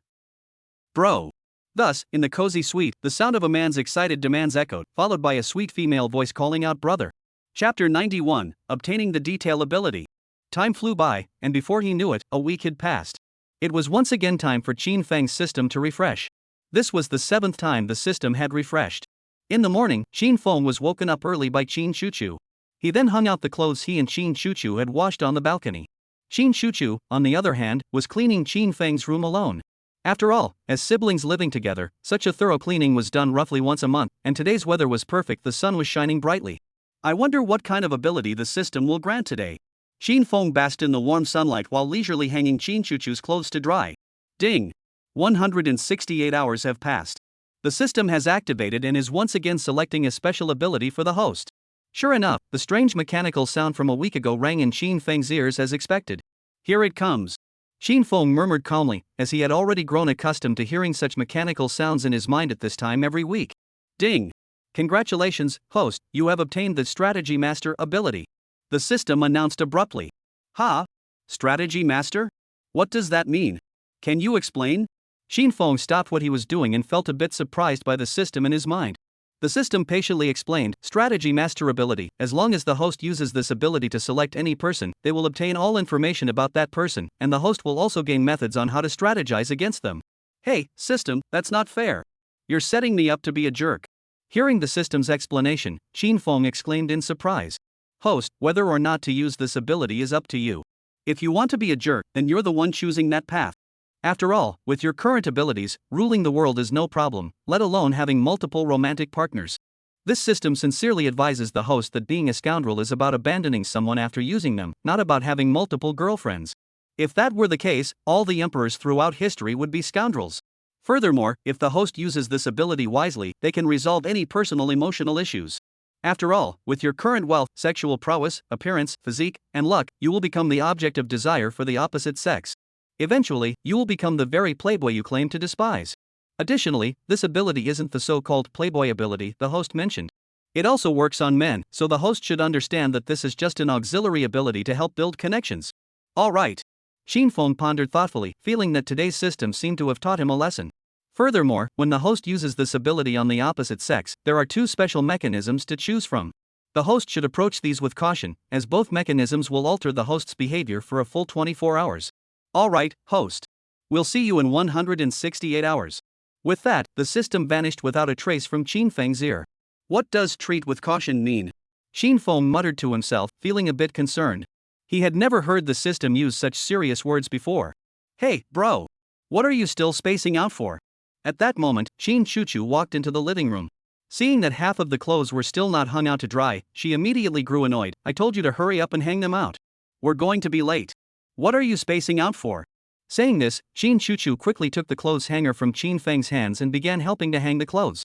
Bro. Thus, in the cozy suite, the sound of a man's excited demands echoed, followed by a sweet female voice calling out brother. Chapter 91, Obtaining the Detail Ability. Time flew by, and before he knew it, a week had passed. It was once again time for Shin Feng's system to refresh. This was the 7th time the system had refreshed. In the morning, Shin Feng was woken up early by Shin Chuchu. He then hung out the clothes he and Shin Chuchu had washed on the balcony. Shin Chuchu, on the other hand, was cleaning Shin Feng's room alone. After all, as siblings living together, such a thorough cleaning was done roughly once a month, and today's weather was perfect, the sun was shining brightly. I wonder what kind of ability the system will grant today. Shin Feng basked in the warm sunlight while leisurely hanging Shin Chuchu's clothes to dry. Ding! 168 hours have passed. The system has activated and is once again selecting a special ability for the host. Sure enough, the strange mechanical sound from a week ago rang in Shin Feng's ears as expected. Here it comes. Shin Feng murmured calmly, as he had already grown accustomed to hearing such mechanical sounds in his mind at this time every week. Ding! Congratulations, host, you have obtained the Strategy Master ability. The system announced abruptly. Ha? Strategy Master? What does that mean? Can you explain? Shin Feng stopped what he was doing and felt a bit surprised by the system in his mind. The system patiently explained, Strategy Master ability, as long as the host uses this ability to select any person, they will obtain all information about that person, and the host will also gain methods on how to strategize against them. Hey, system, that's not fair. You're setting me up to be a jerk. Hearing the system's explanation, Shin Feng exclaimed in surprise. Host, whether or not to use this ability is up to you. If you want to be a jerk, then you're the one choosing that path. After all, with your current abilities, ruling the world is no problem, let alone having multiple romantic partners. This system sincerely advises the host that being a scoundrel is about abandoning someone after using them, not about having multiple girlfriends. If that were the case, all the emperors throughout history would be scoundrels. Furthermore, if the host uses this ability wisely, they can resolve any personal emotional issues. After all, with your current wealth, sexual prowess, appearance, physique, and luck, you will become the object of desire for the opposite sex. Eventually, you will become the very playboy you claim to despise. Additionally, this ability isn't the so-called playboy ability the host mentioned. It also works on men, so the host should understand that this is just an auxiliary ability to help build connections. Alright. Shin Feng pondered thoughtfully, feeling that today's system seemed to have taught him a lesson. Furthermore, when the host uses this ability on the opposite sex, there are two special mechanisms to choose from. The host should approach these with caution, as both mechanisms will alter the host's behavior for a full 24 hours. Alright, host. We'll see you in 168 hours. With that, the system vanished without a trace from Shin Feng's ear. What does treat with caution mean? Shin Feng muttered to himself, feeling a bit concerned. He had never heard the system use such serious words before. Hey, bro. What are you still spacing out for? At that moment, Shin Chuchu walked into the living room. Seeing that half of the clothes were still not hung out to dry, she immediately grew annoyed. I told you to hurry up and hang them out. We're going to be late. What are you spacing out for? Saying this, Shin Chuchu quickly took the clothes hanger from Shin Feng's hands and began helping to hang the clothes.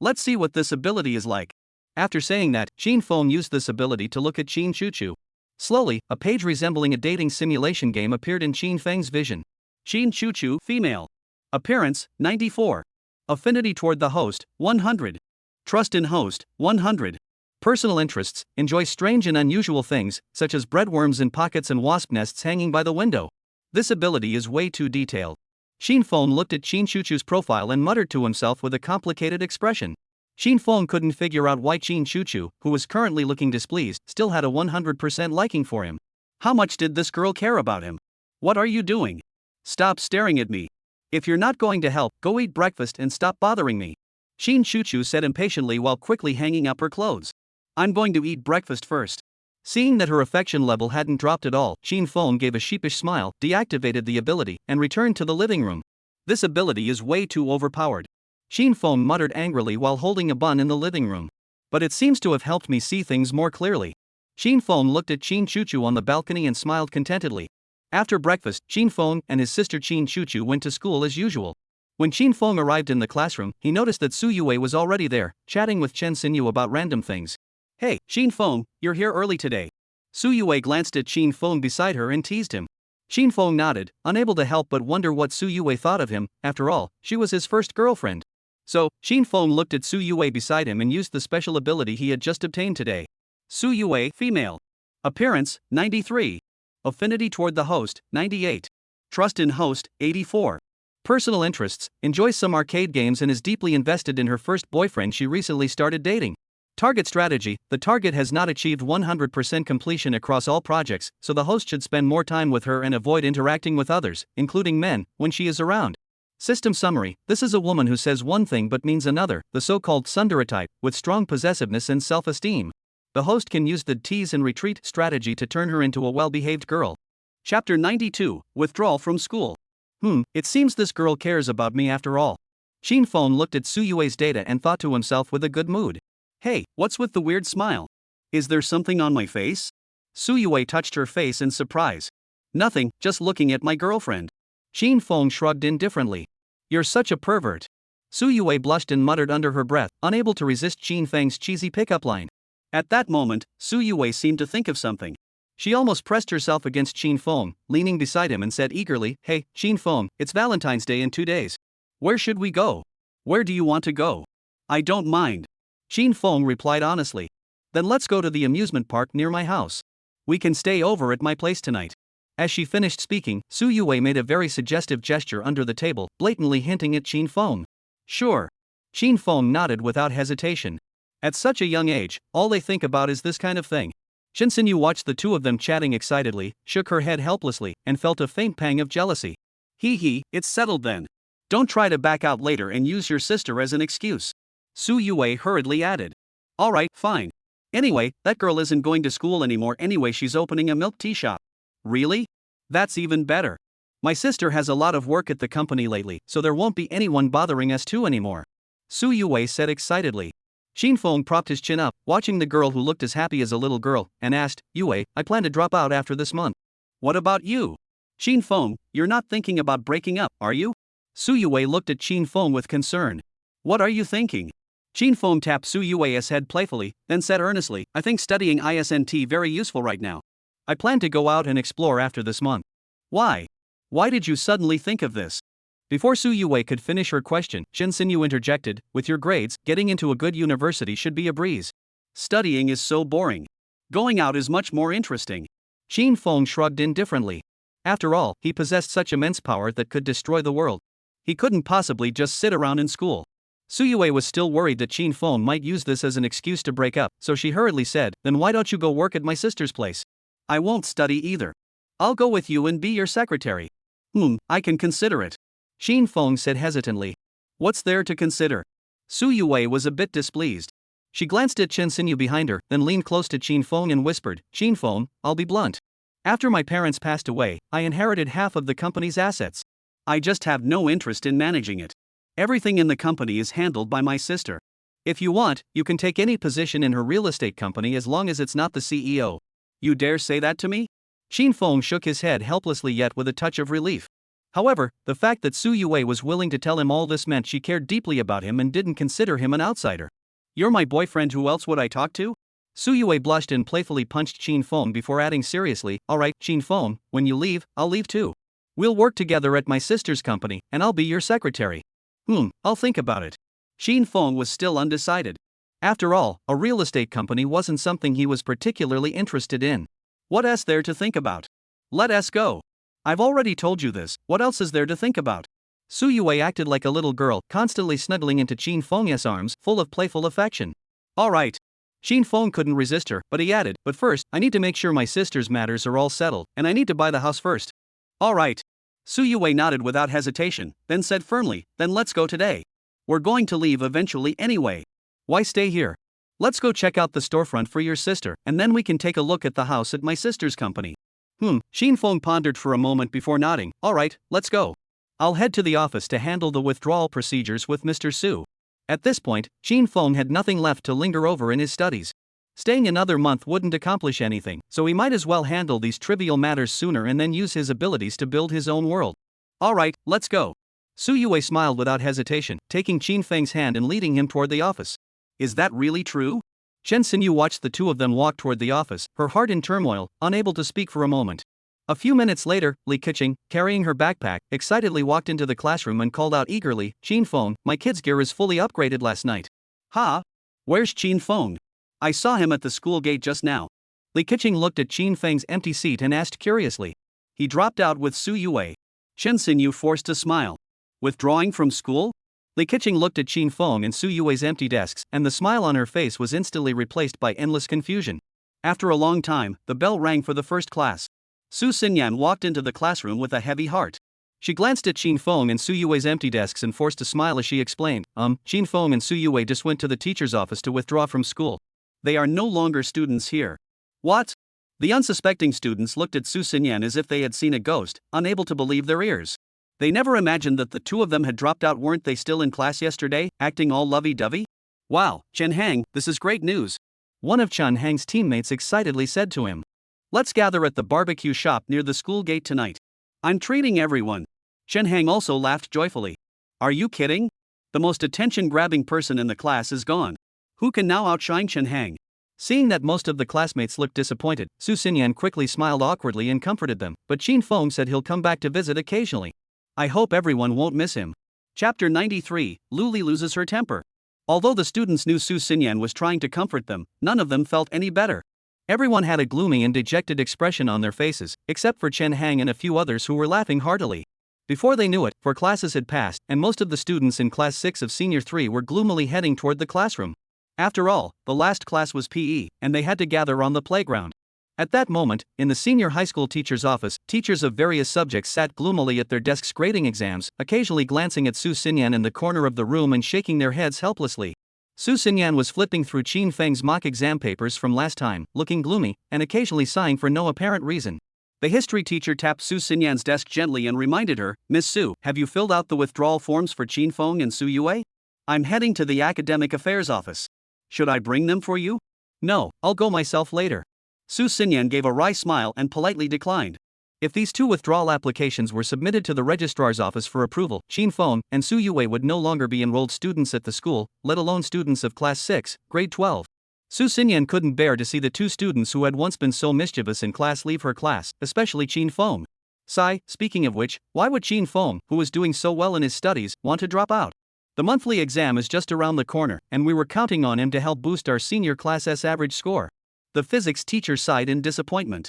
Let's see what this ability is like. After saying that, Shin Feng used this ability to look at Shin Chuchu. Slowly, a page resembling a dating simulation game appeared in Shin Feng's vision. Shin Chuchu, female. Appearance, 94. Affinity toward the host, 100. Trust in host, 100. Personal interests, enjoy strange and unusual things, such as breadworms in pockets and wasp nests hanging by the window. This ability is way too detailed. Shin Feng looked at Shin Chuchu's profile and muttered to himself with a complicated expression. Shin Feng couldn't figure out why Shin Chuchu, who was currently looking displeased, still had a 100% liking for him. How much did this girl care about him? What are you doing? Stop staring at me. If you're not going to help, go eat breakfast and stop bothering me. Shin Chuchu said impatiently while quickly hanging up her clothes. I'm going to eat breakfast first. Seeing that her affection level hadn't dropped at all, Shin Fong gave a sheepish smile, deactivated the ability, and returned to the living room. This ability is way too overpowered. Shin Fong muttered angrily while holding a bun in the living room. But it seems to have helped me see things more clearly. Shin Fong looked at Shin Chuchu on the balcony and smiled contentedly. After breakfast, Shin Fong and his sister Shin Chuchu went to school as usual. When Shin Fong arrived in the classroom, he noticed that Su Yue was already there, chatting with Chen Xinyu about random things. Hey, Shin Fong, you're here early today. Su Yue glanced at Shin Fong beside her and teased him. Shin Fong nodded, unable to help but wonder what Su Yue thought of him. After all, she was his first girlfriend. So, Shin Fong looked at Su Yue beside him and used the special ability he had just obtained today. Su Yue, female. Appearance, 93. Affinity toward the host, 98. Trust in host, 84. Personal interests, enjoys some arcade games and is deeply invested in her first boyfriend she recently started dating. Target strategy, the target has not achieved 100% completion across all projects, so the host should spend more time with her and avoid interacting with others, including men, when she is around. System summary, this is a woman who says one thing but means another, the so-called tsundere type, with strong possessiveness and self-esteem. The host can use the tease and retreat strategy to turn her into a well-behaved girl. Chapter 92, Withdrawal from School. It seems this girl cares about me after all. Shin Fong looked at Su Yue's data and thought to himself with a good mood. Hey, what's with the weird smile? Is there something on my face? Su Yue touched her face in surprise. Nothing, just looking at my girlfriend. Shin Fong shrugged indifferently. You're such a pervert. Su Yue blushed and muttered under her breath, unable to resist Shin Feng's cheesy pickup line. At that moment, Su Yue seemed to think of something. She almost pressed herself against Shin Fong, leaning beside him and said eagerly, Hey, Shin Fong, it's Valentine's Day in 2 days. Where should we go? Where do you want to go? I don't mind. Shin Fong replied honestly. Then let's go to the amusement park near my house. We can stay over at my place tonight. As she finished speaking, Su Yue made a very suggestive gesture under the table, blatantly hinting at Shin Fong. Sure. Shin Fong nodded without hesitation. At such a young age, all they think about is this kind of thing. Chen Xinyu watched the two of them chatting excitedly, shook her head helplessly, and felt a faint pang of jealousy. Hee, it's settled then. Don't try to back out later and use your sister as an excuse. Su Yue hurriedly added. Alright, fine. Anyway, that girl isn't going to school anymore anyway, she's opening a milk tea shop. Really? That's even better. My sister has a lot of work at the company lately, so there won't be anyone bothering us two anymore. Su Yue said excitedly. Shin Fong propped his chin up, watching the girl who looked as happy as a little girl, and asked, Yue, I plan to drop out after this month. What about you? Shin Fong, you're not thinking about breaking up, are you? Su Yue looked at Shin Fong with concern. What are you thinking? Shin Fong tapped Su Yue's head playfully, then said earnestly, I think studying ISNT very useful right now. I plan to go out and explore after this month. Why? Why did you suddenly think of this? Before Su Yue could finish her question, Chen Xinyu interjected, with your grades, getting into a good university should be a breeze. Studying is so boring. Going out is much more interesting. Shin Fong shrugged indifferently. After all, he possessed such immense power that could destroy the world. He couldn't possibly just sit around in school. Su Yue was still worried that Shin Fong might use this as an excuse to break up, so she hurriedly said, Then why don't you go work at my sister's place? I won't study either. I'll go with you and be your secretary. I can consider it. Shin Fong said hesitantly. What's there to consider? Su Yue was a bit displeased. She glanced at Chen Xinyu behind her, then leaned close to Shin Fong and whispered, Shin Fong, I'll be blunt. After my parents passed away, I inherited half of the company's assets. I just have no interest in managing it. Everything in the company is handled by my sister. If you want, you can take any position in her real estate company as long as it's not the CEO. You dare say that to me? Shin Fong shook his head helplessly yet with a touch of relief. However, the fact that Su Yue was willing to tell him all this meant she cared deeply about him and didn't consider him an outsider. You're my boyfriend, who else would I talk to? Su Yue blushed and playfully punched Shin Fong before adding seriously, Alright, Shin Fong, when you leave, I'll leave too. We'll work together at my sister's company, and I'll be your secretary. I'll think about it. Shin Fong was still undecided. After all, a real estate company wasn't something he was particularly interested in. What else there to think about? Let us go. I've already told you this, what else is there to think about? Su Yue acted like a little girl, constantly snuggling into Shin Fong's arms, full of playful affection. Alright. Shin Fong couldn't resist her, but he added, But first, I need to make sure my sister's matters are all settled, and I need to buy the house first. Alright. Su Yue nodded without hesitation, then said firmly, Then let's go today. We're going to leave eventually anyway. Why stay here? Let's go check out the storefront for your sister, and then we can take a look at the house at my sister's company. Shin Feng pondered for a moment before nodding. Alright, let's go. I'll head to the office to handle the withdrawal procedures with Mr. Su. At this point, Shin Feng had nothing left to linger over in his studies. Staying another month wouldn't accomplish anything, so he might as well handle these trivial matters sooner and then use his abilities to build his own world. Alright, let's go. Su Yue smiled without hesitation, taking Shin Feng's hand and leading him toward the office. Is that really true? Chen Xinyu watched the two of them walk toward the office, her heart in turmoil, unable to speak for a moment. A few minutes later, Li Keqing, carrying her backpack, excitedly walked into the classroom and called out eagerly, Shin Feng, my kid's gear is fully upgraded last night. Ha? Where's Shin Feng? I saw him at the school gate just now. Li Keqing looked at Shin Feng's empty seat and asked curiously. He dropped out with Su Yue. Chen Xinyu forced a smile. Withdrawing from school? Li Keqing looked at Shin Feng and Su Yue's empty desks, and the smile on her face was instantly replaced by endless confusion. After a long time, the bell rang for the first class. Su Xinyan walked into the classroom with a heavy heart. She glanced at Shin Feng and Su Yue's empty desks and forced a smile as she explained, Shin Feng and Su Yue just went to the teacher's office to withdraw from school. They are no longer students here. What? The unsuspecting students looked at Su Xinyan as if they had seen a ghost, unable to believe their ears. They never imagined that the two of them had dropped out. Weren't they still in class yesterday, acting all lovey-dovey? Wow, Chen Hang, this is great news. One of Chen Hang's teammates excitedly said to him. Let's gather at the barbecue shop near the school gate tonight. I'm treating everyone. Chen Hang also laughed joyfully. Are you kidding? The most attention-grabbing person in the class is gone. Who can now outshine Chen Hang? Seeing that most of the classmates looked disappointed, Su Xinyan quickly smiled awkwardly and comforted them, but Shin Feng said he'll come back to visit occasionally. I hope everyone won't miss him. Chapter 93, Luli loses her temper. Although the students knew Su Xinyan was trying to comfort them, none of them felt any better. Everyone had a gloomy and dejected expression on their faces, except for Chen Hang and a few others who were laughing heartily. Before they knew it, 4 classes had passed, and most of the students in Class 6 of Senior 3 were gloomily heading toward the classroom. After all, the last class was PE, and they had to gather on the playground. At that moment, in the senior high school teacher's office, teachers of various subjects sat gloomily at their desks grading exams, occasionally glancing at Su Xinyan in the corner of the room and shaking their heads helplessly. Su Xinyan was flipping through Shin Feng's mock exam papers from last time, looking gloomy, and occasionally sighing for no apparent reason. The history teacher tapped Su Xinyan's desk gently and reminded her, Miss Su, have you filled out the withdrawal forms for Shin Feng and Su Yue? I'm heading to the academic affairs office. Should I bring them for you? No, I'll go myself later. Su Xinyan gave a wry smile and politely declined. If these 2 withdrawal applications were submitted to the registrar's office for approval, Shin Feng and Su Yue would no longer be enrolled students at the school, let alone students of Class 6, Grade 12. Su Xinyan couldn't bear to see the 2 students who had once been so mischievous in class leave her class, especially Shin Feng. Speaking of which, why would Shin Feng, who was doing so well in his studies, want to drop out? The monthly exam is just around the corner, and we were counting on him to help boost our senior class's average score. The physics teacher sighed in disappointment.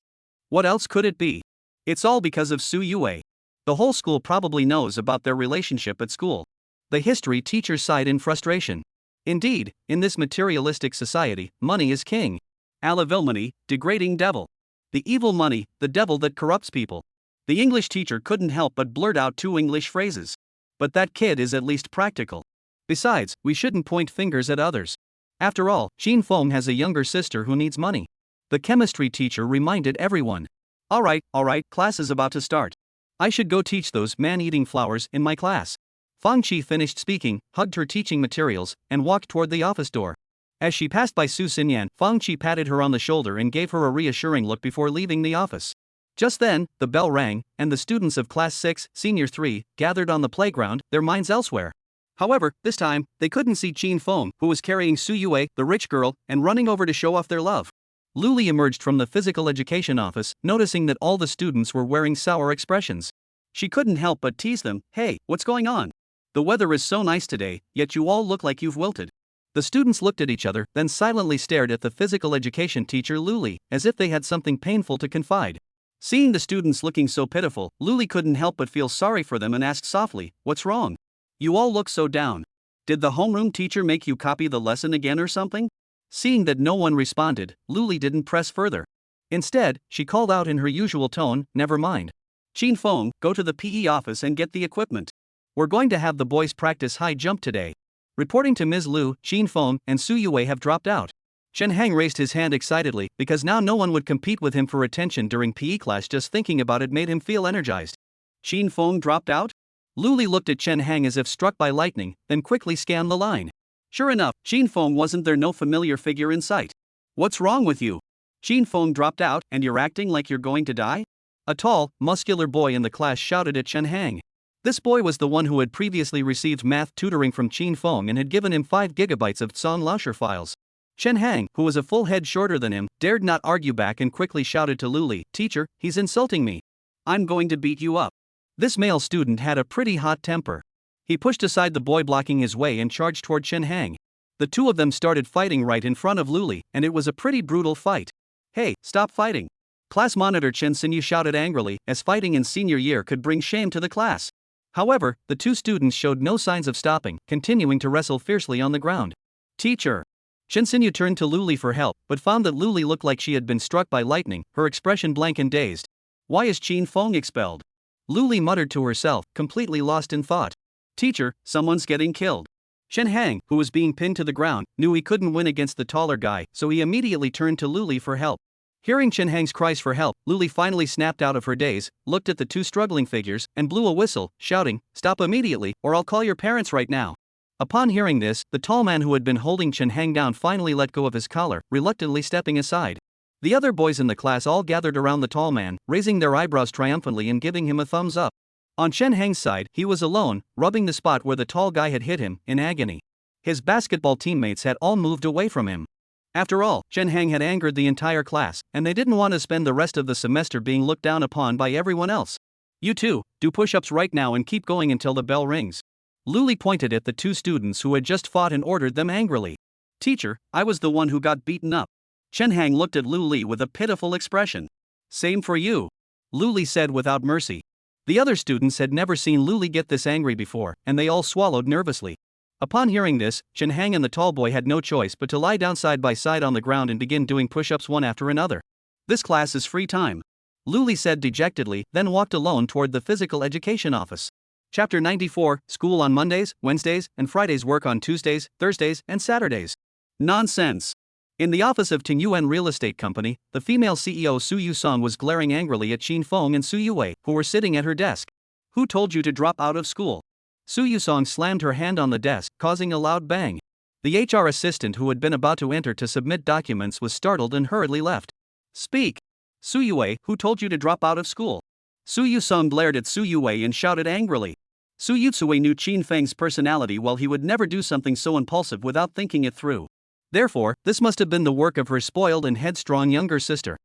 What else could it be? It's all because of Su Yue. The whole school probably knows about their relationship at school. The history teacher sighed in frustration. Indeed, in this materialistic society, money is king. Alavilmony, degrading devil. The evil money, the devil that corrupts people. The English teacher couldn't help but blurt out 2 English phrases. But that kid is at least practical. Besides, we shouldn't point fingers at others. After all, Shin Feng has a younger sister who needs money. The chemistry teacher reminded everyone. Alright, class is about to start. I should go teach those man-eating flowers in my class. Fang Qi finished speaking, hugged her teaching materials, and walked toward the office door. As she passed by Su Xinyan, Fang Qi patted her on the shoulder and gave her a reassuring look before leaving the office. Just then, the bell rang, and the students of Class 6, Senior 3, gathered on the playground, their minds elsewhere. However, this time, they couldn't see Shin Feng, who was carrying Su Yue, the rich girl, and running over to show off their love. Luli emerged from the physical education office, noticing that all the students were wearing sour expressions. She couldn't help but tease them, hey, what's going on? The weather is so nice today, yet you all look like you've wilted. The students looked at each other, then silently stared at the physical education teacher Luli, as if they had something painful to confide. Seeing the students looking so pitiful, Luli couldn't help but feel sorry for them and asked softly, what's wrong? You all look so down. Did the homeroom teacher make you copy the lesson again or something? Seeing that no one responded, Luli didn't press further. Instead, she called out in her usual tone, never mind. Shin Feng, go to the PE office and get the equipment. We're going to have the boys practice high jump today. Reporting to Ms. Liu, Qin Feng and Su Yue have dropped out. Chen Hang raised his hand excitedly because now no one would compete with him for attention during PE class. Just thinking about it made him feel energized. Qin Feng dropped out? Luli looked at Chen Hang as if struck by lightning, then quickly scanned the line. Sure enough, Qin Feng wasn't there, no familiar figure in sight. What's wrong with you? Qin Feng dropped out and you're acting like you're going to die? A tall, muscular boy in the class shouted at Chen Hang. This boy was the one who had previously received math tutoring from Qin Feng and had given him 5 gigabytes of Zhang Lauscher files. Chen Hang, who was a full head shorter than him, dared not argue back and quickly shouted to Luli, "Teacher, he's insulting me. I'm going to beat you up." This male student had a pretty hot temper. He pushed aside the boy blocking his way and charged toward Chen Hang. The two of them started fighting right in front of Luli, and it was a pretty brutal fight. "Hey, stop fighting!" Class monitor Chen Xinyu shouted angrily, as fighting in senior year could bring shame to the class. However, the two students showed no signs of stopping, continuing to wrestle fiercely on the ground. "Teacher!" Chen Xinyu turned to Luli for help, but found that Luli looked like she had been struck by lightning, her expression blank and dazed. "Why is Qin Feng expelled?" Luli muttered to herself, completely lost in thought. "Teacher, someone's getting killed." Chen Hang, who was being pinned to the ground, knew he couldn't win against the taller guy, so he immediately turned to Luli for help. Hearing Chen Hang's cries for help, Luli finally snapped out of her daze, looked at the two struggling figures, and blew a whistle, shouting, "Stop immediately, or I'll call your parents right now." Upon hearing this, the tall man who had been holding Chen Hang down finally let go of his collar, reluctantly stepping aside. The other boys in the class all gathered around the tall man, raising their eyebrows triumphantly and giving him a thumbs up. On Chen Hang's side, he was alone, rubbing the spot where the tall guy had hit him, in agony. His basketball teammates had all moved away from him. After all, Chen Hang had angered the entire class, and they didn't want to spend the rest of the semester being looked down upon by everyone else. "You two, do push-ups right now and keep going until the bell rings." Luli pointed at the two students who had just fought and ordered them angrily. "Teacher, I was the one who got beaten up." Chen Hang looked at Luli with a pitiful expression. "Same for you," Luli said without mercy. The other students had never seen Luli get this angry before, and they all swallowed nervously. Upon hearing this, Chen Hang and the tall boy had no choice but to lie down side by side on the ground and begin doing push-ups one after another. "This class is free time," Luli said dejectedly, then walked alone toward the physical education office. Chapter 94, School on Mondays, Wednesdays, and Fridays, work on Tuesdays, Thursdays, and Saturdays. Nonsense! In the office of Tingyuan Real Estate Company, the female CEO Su Yu-song was glaring angrily at Qin Feng and Su Yue, who were sitting at her desk. "Who told you to drop out of school?" Su Yu-song slammed her hand on the desk, causing a loud bang. The HR assistant who had been about to enter to submit documents was startled and hurriedly left. "Speak! Su Yue, who told you to drop out of school?" Su Yu-song glared at Su Yue and shouted angrily. Su Yutsue knew Qin Feng's personality well. He would never do something so impulsive without thinking it through. Therefore, this must have been the work of her spoiled and headstrong younger sister.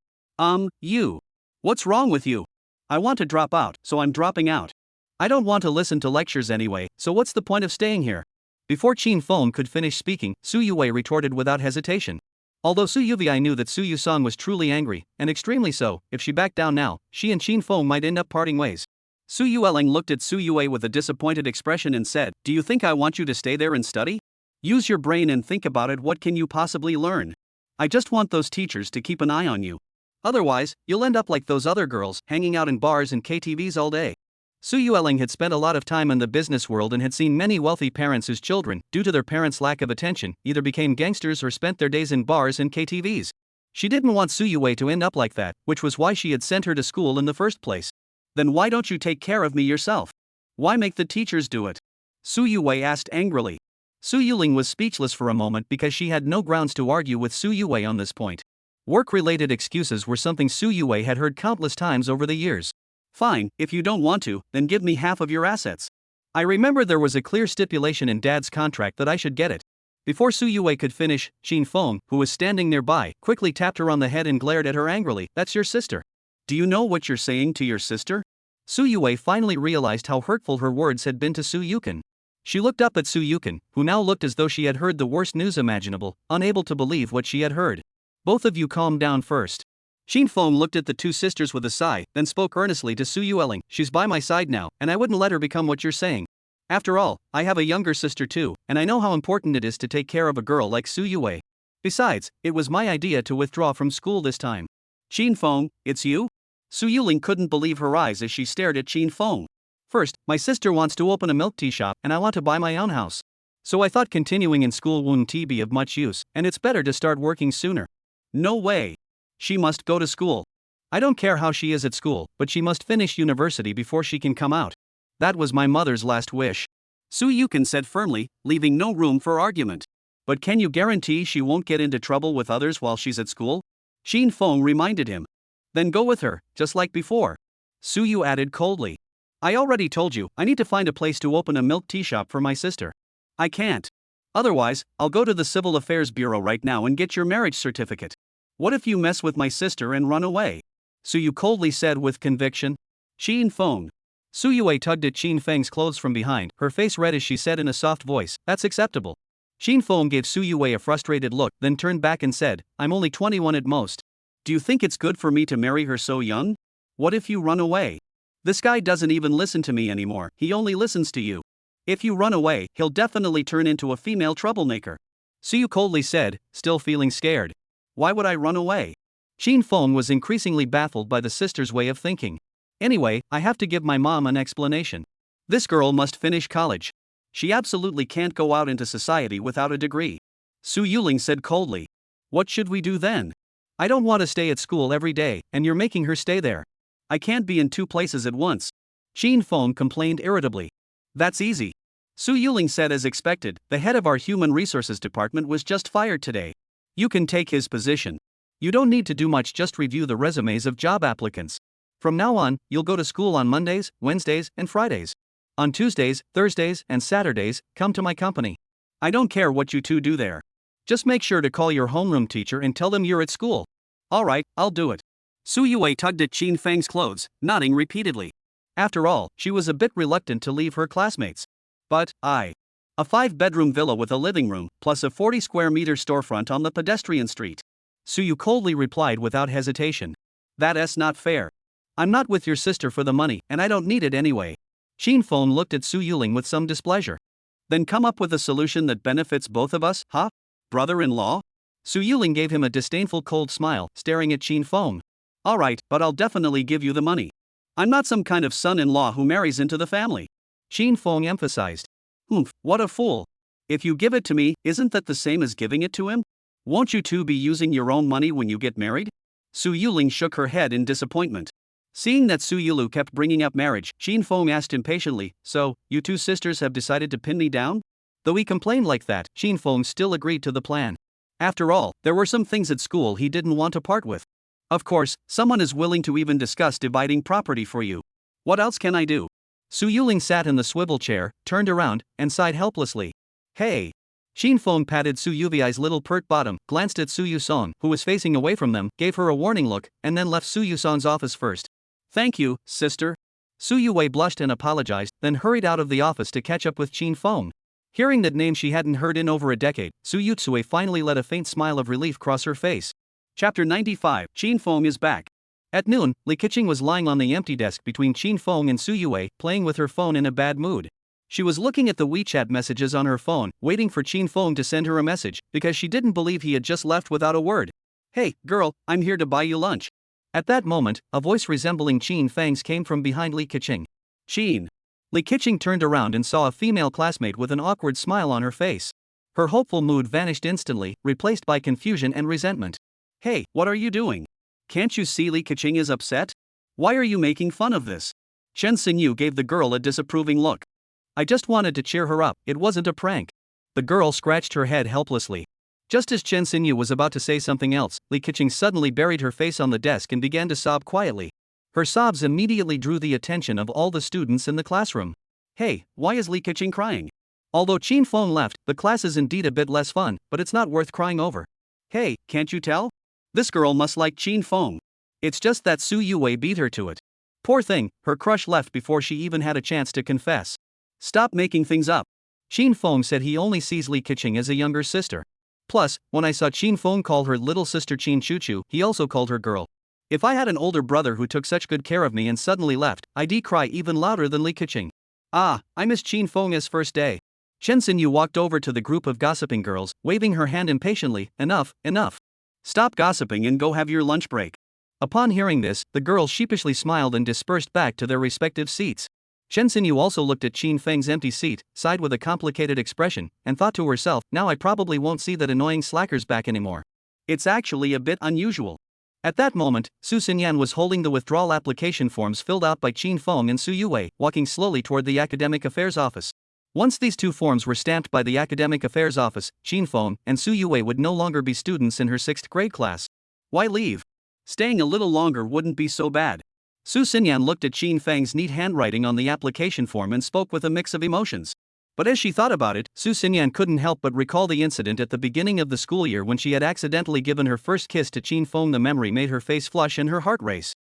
You. What's wrong with you?" "I want to drop out, so I'm dropping out." "I don't want to listen to lectures anyway, so what's the point of staying here?" Before Qin Feng could finish speaking, Su Yue retorted without hesitation. Although Su Yuvei knew that Su Yu-song was truly angry, and extremely so, if she backed down now, she and Qin Feng might end up parting ways. Su Yueling looked at Su Yue with a disappointed expression and said, "Do you think I want you to stay there and study? Use your brain and think about it. What can you possibly learn? I just want those teachers to keep an eye on you. Otherwise, you'll end up like those other girls, hanging out in bars and KTVs all day." Su Yueling had spent a lot of time in the business world and had seen many wealthy parents whose children, due to their parents' lack of attention, either became gangsters or spent their days in bars and KTVs. She didn't want Su Yue to end up like that, which was why she had sent her to school in the first place. "Then why don't you take care of me yourself? Why make the teachers do it?" Su Yue asked angrily. Su Yuling was speechless for a moment because she had no grounds to argue with Su Yue on this point. Work-related excuses were something Su Yue had heard countless times over the years. "Fine, if you don't want to, then give me half of your assets. I remember there was a clear stipulation in Dad's contract that I should get it." Before Su Yue could finish, Qin Feng, who was standing nearby, quickly tapped her on the head and glared at her angrily. "That's your sister. Do you know what you're saying to your sister?" Su Yue finally realized how hurtful her words had been to Su Yukin. She looked up at Su Yukin, who now looked as though she had heard the worst news imaginable, unable to believe what she had heard. "Both of you calm down first." Qin Feng looked at the two sisters with a sigh, then spoke earnestly to Su Yueling. "She's by my side now, and I wouldn't let her become what you're saying. After all, I have a younger sister too, and I know how important it is to take care of a girl like Su Yue. Besides, it was my idea to withdraw from school this time." "Qin Feng, it's you?" Su Yuling couldn't believe her eyes as she stared at Qin Feng. "First, my sister wants to open a milk tea shop and I want to buy my own house. So I thought continuing in school wouldn't be of much use, and it's better to start working sooner. No way. She must go to school. I don't care how she is at school, but she must finish university before she can come out. That was my mother's last wish. Su Yukin said firmly, leaving no room for argument. But can you guarantee she won't get into trouble with others while she's at school? Shin Feng reminded him. Then go with her, just like before. Su Yu added coldly. I already told you, I need to find a place to open a milk tea shop for my sister. I can't. Otherwise, I'll go to the Civil Affairs Bureau right now and get your marriage certificate. What if you mess with my sister and run away? Su Yu coldly said with conviction. Shin Feng. Su Yue tugged at Qin Feng's clothes from behind, her face red as she said in a soft voice, that's acceptable. Qin Feng gave Su Yue a frustrated look, then turned back and said, I'm only 21 at most. Do you think it's good for me to marry her so young? What if you run away? This guy doesn't even listen to me anymore, he only listens to you. If you run away, he'll definitely turn into a female troublemaker. Su Yu coldly said, still feeling scared. Why would I run away? Qin Feng was increasingly baffled by the sister's way of thinking. Anyway, I have to give my mom an explanation. This girl must finish college. She absolutely can't go out into society without a degree. Su Yuling said coldly. What should we do then? I don't want to stay at school every day, and you're making her stay there. I can't be in two places at once. Qin Feng complained irritably. That's easy. Su Yuling said as expected, the head of our human resources department was just fired today. You can take his position. You don't need to do much, just review the resumes of job applicants. From now on, you'll go to school on Mondays, Wednesdays, and Fridays. On Tuesdays, Thursdays, and Saturdays, come to my company. I don't care what you two do there. Just make sure to call your homeroom teacher and tell them you're at school. Alright, I'll do it. Su Yue tugged at Qin Feng's clothes, nodding repeatedly. After all, she was a bit reluctant to leave her classmates. But, a 5-bedroom villa with a living room, plus a 40-square-meter storefront on the pedestrian street. Su Yu coldly replied without hesitation. That's not fair. I'm not with your sister for the money, and I don't need it anyway. Qin Feng looked at Su Yuling with some displeasure. Then come up with a solution that benefits both of us, huh? Brother-in-law? Su Yuling gave him a disdainful cold smile, staring at Qin Feng. Alright, but I'll definitely give you the money. I'm not some kind of son-in-law who marries into the family. Qin Feng emphasized. What a fool. If you give it to me, isn't that the same as giving it to him? Won't you two be using your own money when you get married? Su Yuling shook her head in disappointment. Seeing that Su Yulu kept bringing up marriage, Qin Feng asked impatiently, so, you two sisters have decided to pin me down? Though he complained like that, Qin Feng still agreed to the plan. After all, there were some things at school he didn't want to part with. Of course, someone is willing to even discuss dividing property for you. What else can I do? Su Yuling sat in the swivel chair, turned around, and sighed helplessly. Hey! Qin Feng patted Su Yuvi's little pert bottom, glanced at Su Yusong, who was facing away from them, gave her a warning look, and then left Su Yusong's office first. Thank you, sister. Su Yue blushed and apologized, then hurried out of the office to catch up with Qin Feng. Hearing that name she hadn't heard in over a decade, Su Yutsue finally let a faint smile of relief cross her face. Chapter 95, Qin Feng is back. At noon, Li Keqing was lying on the empty desk between Qin Feng and Su Yue, playing with her phone in a bad mood. She was looking at the WeChat messages on her phone, waiting for Qin Feng to send her a message, because she didn't believe he had just left without a word. Hey, girl, I'm here to buy you lunch. At that moment, a voice resembling Qin Feng's came from behind Li Keqing. Qin. Li Keqing turned around and saw a female classmate with an awkward smile on her face. Her hopeful mood vanished instantly, replaced by confusion and resentment. Hey, what are you doing? Can't you see Li Keqing is upset? Why are you making fun of this? Chen Xinyu gave the girl a disapproving look. I just wanted to cheer her up, it wasn't a prank. The girl scratched her head helplessly. Just as Chen Xinyu was about to say something else, Li Keqing suddenly buried her face on the desk and began to sob quietly. Her sobs immediately drew the attention of all the students in the classroom. Hey, why is Li Keqing crying? Although Qin Feng left, the class is indeed a bit less fun, but it's not worth crying over. Hey, can't you tell? This girl must like Qin Feng. It's just that Su Yue beat her to it. Poor thing, her crush left before she even had a chance to confess. Stop making things up. Qin Feng said he only sees Li Keqing as a younger sister. Plus, when I saw Qin Feng call her little sister Qin Chuchu, he also called her girl. If I had an older brother who took such good care of me and suddenly left, I'd cry even louder than Li Keqing. Ah, I miss Qin Feng's first day. Chen Xinyu walked over to the group of gossiping girls, waving her hand impatiently. Enough, enough. Stop gossiping and go have your lunch break. Upon hearing this, the girls sheepishly smiled and dispersed back to their respective seats. Chen Xinyu also looked at Qin Feng's empty seat, sighed with a complicated expression, and thought to herself, now I probably won't see that annoying slacker's back anymore. It's actually a bit unusual. At that moment, Su Xinyan was holding the withdrawal application forms filled out by Qin Feng and Su Yue, walking slowly toward the Academic Affairs Office. Once these two forms were stamped by the Academic Affairs Office, Qin Feng and Su Yue would no longer be students in her 6th grade class. Why leave? Staying a little longer wouldn't be so bad. Su Xinyan looked at Qin Feng's neat handwriting on the application form and spoke with a mix of emotions. But as she thought about it, Su Xinyan couldn't help but recall the incident at the beginning of the school year when she had accidentally given her first kiss to Qin Feng. The memory made her face flush and her heart race.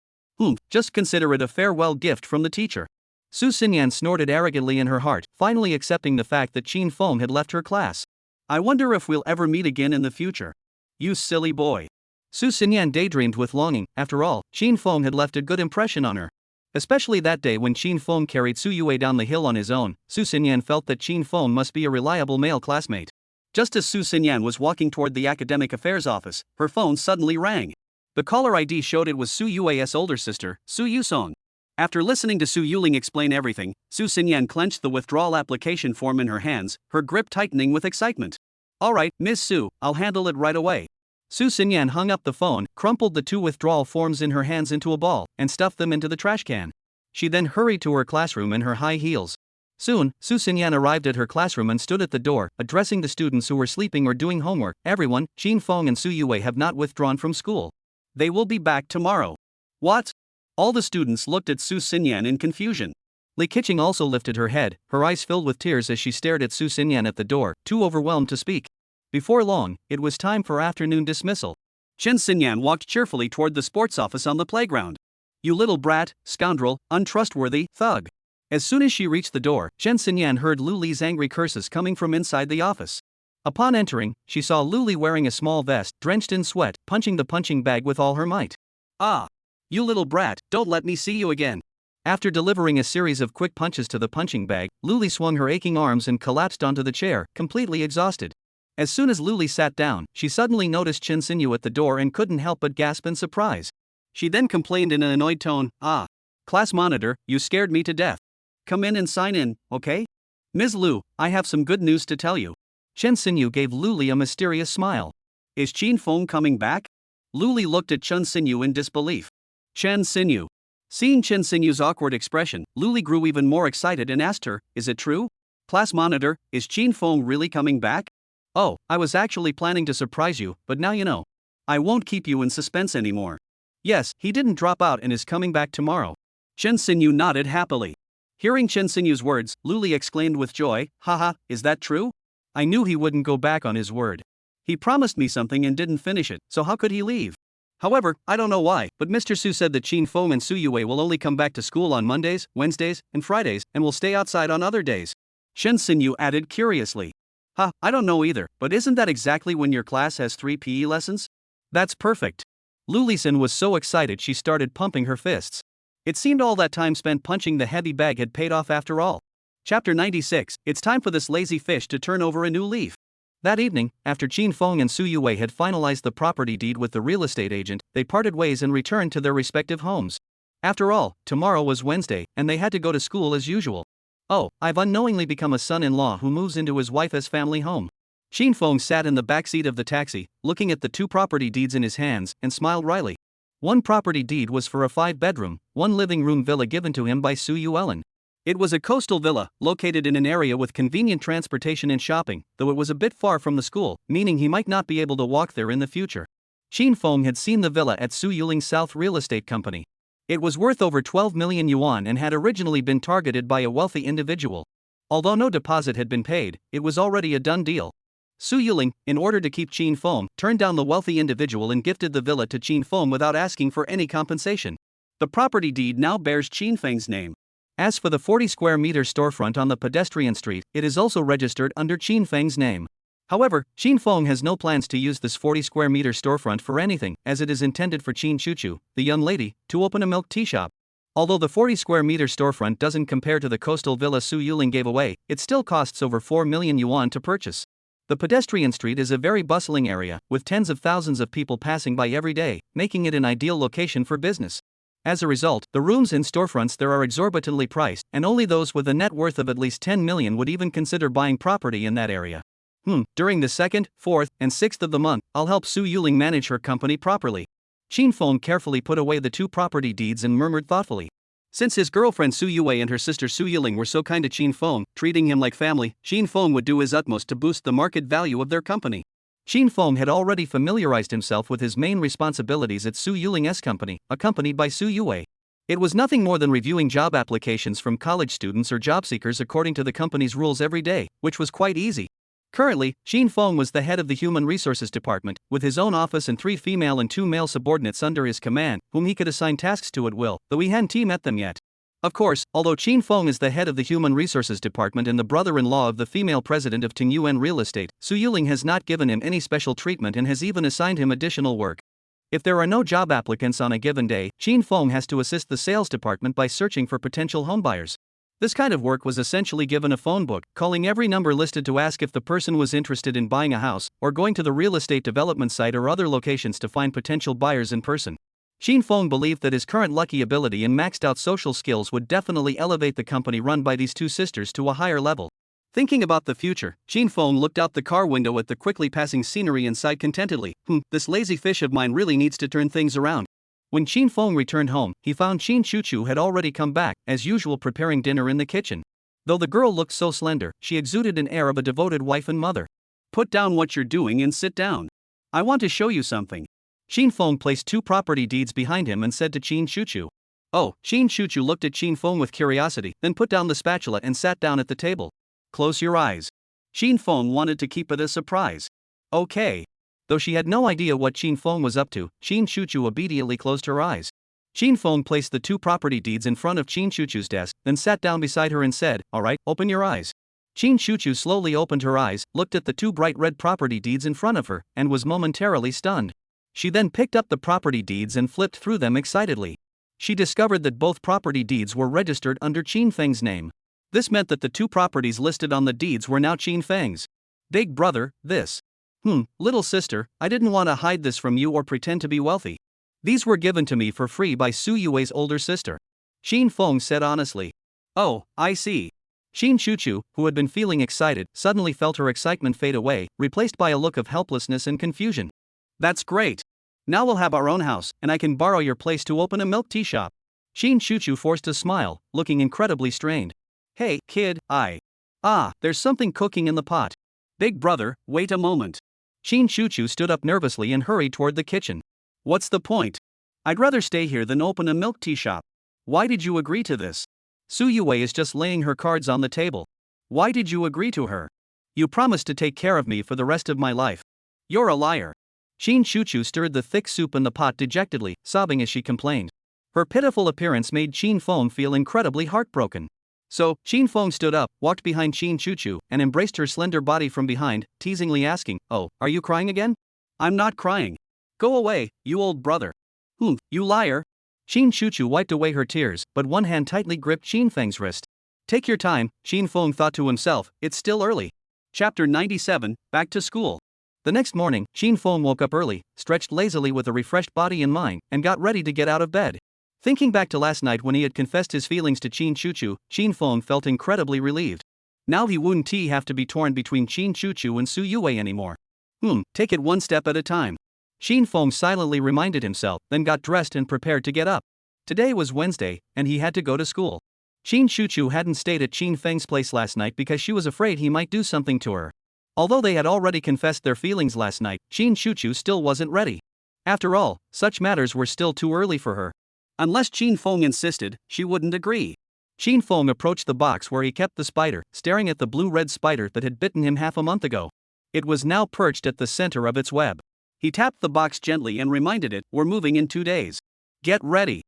Just consider it a farewell gift from the teacher. Su Xinyan snorted arrogantly in her heart, finally accepting the fact that Qin Feng had left her class. I wonder if we'll ever meet again in the future. You silly boy. Su Xinyan daydreamed with longing. After all, Qin Feng had left a good impression on her. Especially that day when Qin Feng carried Su Yue down the hill on his own, Su Xinyan felt that Qin Feng must be a reliable male classmate. Just as Su Xinyan was walking toward the Academic Affairs Office, her phone suddenly rang. The caller ID showed it was Su Yue's older sister, Su Yusong. After listening to Su Yuling explain everything, Su Xinyan clenched the withdrawal application form in her hands, her grip tightening with excitement. Alright, Miss Su, I'll handle it right away. Su Xinyan hung up the phone, crumpled the 2 withdrawal forms in her hands into a ball, and stuffed them into the trash can. She then hurried to her classroom in her high heels. Soon, Su Xinyan arrived at her classroom and stood at the door, addressing the students who were sleeping or doing homework. Everyone, Qin Feng and Su Yue have not withdrawn from school. They will be back tomorrow. What? All the students looked at Su Xinyan in confusion. Li Keqing also lifted her head, her eyes filled with tears as she stared at Su Xinyan at the door, too overwhelmed to speak. Before long, it was time for afternoon dismissal. Chen Xinyan walked cheerfully toward the sports office on the playground. You little brat, scoundrel, untrustworthy, thug. As soon as she reached the door, Chen Xinyan heard Lu Li's angry curses coming from inside the office. Upon entering, she saw Lu Li wearing a small vest, drenched in sweat, punching the punching bag with all her might. Ah! You little brat, don't let me see you again. After delivering a series of quick punches to the punching bag, Lu Li swung her aching arms and collapsed onto the chair, completely exhausted. As soon as Lu Li sat down, she suddenly noticed Chen Xinyu at the door and couldn't help but gasp in surprise. She then complained in an annoyed tone, class monitor, you scared me to death. Come in and sign in, okay? Ms. Lu, I have some good news to tell you. Chen Xinyu gave Lu Li a mysterious smile. Is Qin Feng coming back? Lu Li looked at Chen Xinyu in disbelief. Chen Xinyu. Seeing Chen Xinyu's awkward expression, Lu Li grew even more excited and asked her, is it true? Class monitor, is Qin Feng really coming back? Oh, I was actually planning to surprise you, but now you know. I won't keep you in suspense anymore. Yes, he didn't drop out and is coming back tomorrow. Chen Xinyu nodded happily. Hearing Chen Xinyu's words, Lu Li exclaimed with joy, haha, is that true? I knew he wouldn't go back on his word. He promised me something and didn't finish it, so how could he leave? However, I don't know why, but Mr. Su said that Qin Feng and Su Yue will only come back to school on Mondays, Wednesdays, and Fridays, and will stay outside on other days. Chen Xinyu added curiously. I don't know either, but isn't that exactly when your class has 3 PE lessons? That's perfect. Lu Lisin was so excited she started pumping her fists. It seemed all that time spent punching the heavy bag had paid off after all. Chapter 96, it's time for this lazy fish to turn over a new leaf. That evening, after Qin Feng and Su Yue had finalized the property deed with the real estate agent, they parted ways and returned to their respective homes. After all, tomorrow was Wednesday, and they had to go to school as usual. Oh, I've unknowingly become a son-in-law who moves into his wife's family home. Qin Feng sat in the backseat of the taxi, looking at the 2 property deeds in his hands, and smiled wryly. One property deed was for a 5-bedroom, 1-living-room villa given to him by Su Yuelin. It was a coastal villa, located in an area with convenient transportation and shopping, though it was a bit far from the school, meaning he might not be able to walk there in the future. Qin Feng had seen the villa at Su Yuling's South Real Estate Company. It was worth over 12 million yuan and had originally been targeted by a wealthy individual. Although no deposit had been paid, it was already a done deal. Su Yuling, in order to keep Qin Feng, turned down the wealthy individual and gifted the villa to Qin Feng without asking for any compensation. The property deed now bears Qin Feng's name. As for the 40 square meter storefront on the pedestrian street, it is also registered under Qin Feng's name. However, Qin Feng has no plans to use this 40 square meter storefront for anything, as it is intended for Qin Chuchu, the young lady, to open a milk tea shop. Although the 40 square meter storefront doesn't compare to the coastal villa Su Yuling gave away, it still costs over 4 million yuan to purchase. The pedestrian street is a very bustling area, with tens of thousands of people passing by every day, making it an ideal location for business. As a result, the rooms in storefronts there are exorbitantly priced, and only those with a net worth of at least 10 million would even consider buying property in that area. During the 2nd, 4th, and 6th of the month, I'll help Su Yuling manage her company properly. Qin Feng carefully put away the 2 property deeds and murmured thoughtfully. Since his girlfriend Su Yue and her sister Su Yiling were so kind to Qin Feng, treating him like family, Qin Feng would do his utmost to boost the market value of their company. Qin Feng had already familiarized himself with his main responsibilities at Su Yuling's company, accompanied by Su Yue. It was nothing more than reviewing job applications from college students or job seekers according to the company's rules every day, which was quite easy. Currently, Qin Feng was the head of the Human Resources Department, with his own office and 3 female and 2 male subordinates under his command, whom he could assign tasks to at will, though he hadn't met them yet. Of course, although Qin Feng is the head of the Human Resources Department and the brother-in-law of the female president of Tingyuan Real Estate, Su Yuling has not given him any special treatment and has even assigned him additional work. If there are no job applicants on a given day, Qin Feng has to assist the sales department by searching for potential homebuyers. This kind of work was essentially given a phone book, calling every number listed to ask if the person was interested in buying a house, or going to the real estate development site or other locations to find potential buyers in person. Qin Feng believed that his current lucky ability and maxed out social skills would definitely elevate the company run by these 2 sisters to a higher level. Thinking about the future, Qin Feng looked out the car window at the quickly passing scenery and sighed contentedly. This lazy fish of mine really needs to turn things around. When Qin Feng returned home, he found Qin Chuchu had already come back, as usual preparing dinner in the kitchen. Though the girl looked so slender, she exuded an air of a devoted wife and mother. Put down what you're doing and sit down. I want to show you something. Qin Feng placed 2 property deeds behind him and said to Qin Chuchu. Oh, Qin Chuchu looked at Qin Feng with curiosity, then put down the spatula and sat down at the table. Close your eyes. Qin Feng wanted to keep it a surprise. Okay. Though she had no idea what Qin Feng was up to, Qin Chuchu obediently closed her eyes. Qin Feng placed the 2 property deeds in front of Qin Chuchu's desk, then sat down beside her and said, "Alright, open your eyes." Qin Chuchu slowly opened her eyes, looked at the 2 bright red property deeds in front of her, and was momentarily stunned. She then picked up the property deeds and flipped through them excitedly. She discovered that both property deeds were registered under Qin Feng's name. This meant that the 2 properties listed on the deeds were now Qin Feng's. Big brother, this. Little sister, I didn't want to hide this from you or pretend to be wealthy. These were given to me for free by Su Yue's older sister. Qin Feng said honestly. Oh, I see. Qin Chuchu, who had been feeling excited, suddenly felt her excitement fade away, replaced by a look of helplessness and confusion. That's great. Now we'll have our own house, and I can borrow your place to open a milk tea shop. Qin Chuchu forced a smile, looking incredibly strained. Hey, kid, there's something cooking in the pot. Big brother, wait a moment. Qin Chuchu stood up nervously and hurried toward the kitchen. What's the point? I'd rather stay here than open a milk tea shop. Why did you agree to this? Su Yue is just laying her cards on the table. Why did you agree to her? You promised to take care of me for the rest of my life. You're a liar. Qin Chuchu stirred the thick soup in the pot dejectedly, sobbing as she complained. Her pitiful appearance made Qin Feng feel incredibly heartbroken. So, Qin Feng stood up, walked behind Qin Chuchu, and embraced her slender body from behind, teasingly asking, "Oh, are you crying again?" "I'm not crying. Go away, you old brother." You liar." Qin Chuchu wiped away her tears, but one hand tightly gripped Qin Feng's wrist. Take your time, Qin Feng thought to himself, it's still early. Chapter 97, Back to School. The next morning, Qin Feng woke up early, stretched lazily with a refreshed body and mind, and got ready to get out of bed. Thinking back to last night when he had confessed his feelings to Qin Chuchu, Qin Feng felt incredibly relieved. Now he wouldn't have to be torn between Qin Chuchu and Su Yue anymore. Take it one step at a time. Qin Feng silently reminded himself, then got dressed and prepared to get up. Today was Wednesday, and he had to go to school. Qin Chuchu hadn't stayed at Qin Feng's place last night because she was afraid he might do something to her. Although they had already confessed their feelings last night, Qin Chuchu still wasn't ready. After all, such matters were still too early for her. Unless Qin Feng insisted, she wouldn't agree. Qin Feng approached the box where he kept the spider, staring at the blue-red spider that had bitten him half a month ago. It was now perched at the center of its web. He tapped the box gently and reminded it, "We're moving in 2 days. Get ready."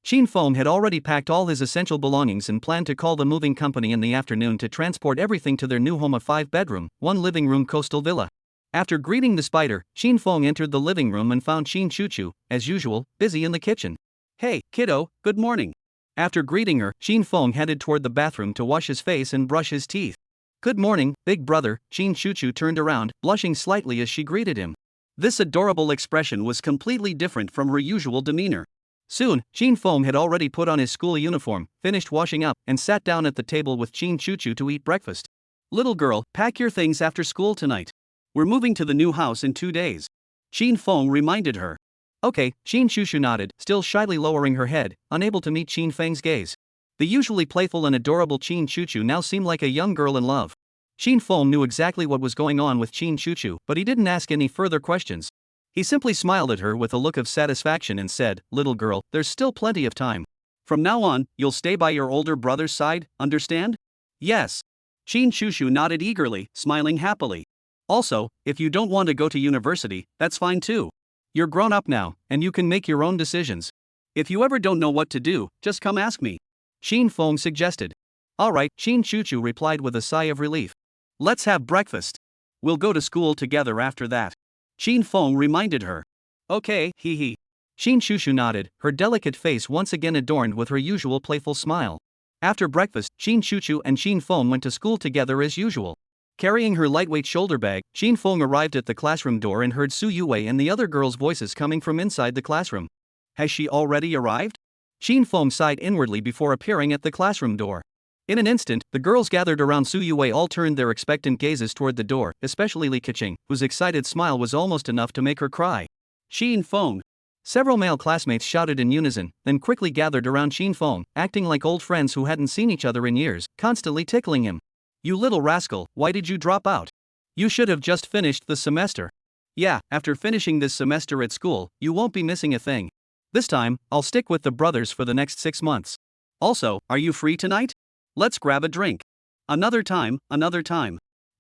Qin Feng had already packed all his essential belongings and planned to call the moving company in the afternoon to transport everything to their new home, a 5-bedroom, 1-living-room coastal villa. After greeting the spider, Qin Feng entered the living room and found Qin Chuchu, as usual, busy in the kitchen. "Hey, kiddo, good morning." After greeting her, Qin Feng headed toward the bathroom to wash his face and brush his teeth. "Good morning, big brother." Qin Chuchu turned around, blushing slightly as she greeted him. This adorable expression was completely different from her usual demeanor. Soon, Chin Fong had already put on his school uniform, finished washing up, and sat down at the table with Chin Chuchu to eat breakfast. Little girl, pack your things after school tonight. We're moving to the new house in 2 days. Chin Fong reminded her. Okay, Chin Chuchu nodded, still shyly lowering her head, unable to meet Chin Feng's gaze. The usually playful and adorable Chin Chuchu now seemed like a young girl in love. Chin Fong knew exactly what was going on with Chin Chuchu, but he didn't ask any further questions. He simply smiled at her with a look of satisfaction and said, "Little girl, there's still plenty of time. From now on, you'll stay by your older brother's side, understand?" "Yes." Chin Chuchu nodded eagerly, smiling happily. "Also, if you don't want to go to university, that's fine too. You're grown up now, and you can make your own decisions. If you ever don't know what to do, just come ask me," Chin Fong suggested. "Alright," Chin Chuchu replied with a sigh of relief. "Let's have breakfast. We'll go to school together after that," Chin Fong reminded her. "Okay, hee hee." Chin Chuchu nodded, her delicate face once again adorned with her usual playful smile. After breakfast, Chin Chuchu and Chin Fong went to school together as usual. Carrying her lightweight shoulder bag, Chin Fong arrived at the classroom door and heard Su Yue and the other girls' voices coming from inside the classroom. Has she already arrived? Chin Fong sighed inwardly before appearing at the classroom door. In an instant, the girls gathered around Su Yue all turned their expectant gazes toward the door, especially Li Keqing, whose excited smile was almost enough to make her cry. "Chin Fong!" Several male classmates shouted in unison, then quickly gathered around Chin Fong, acting like old friends who hadn't seen each other in years, constantly tickling him. "You little rascal, why did you drop out? You should have just finished the semester." "Yeah, after finishing this semester at school, you won't be missing a thing. This time, I'll stick with the brothers for the next 6 months. Also, are you free tonight? Let's grab a drink." Another time.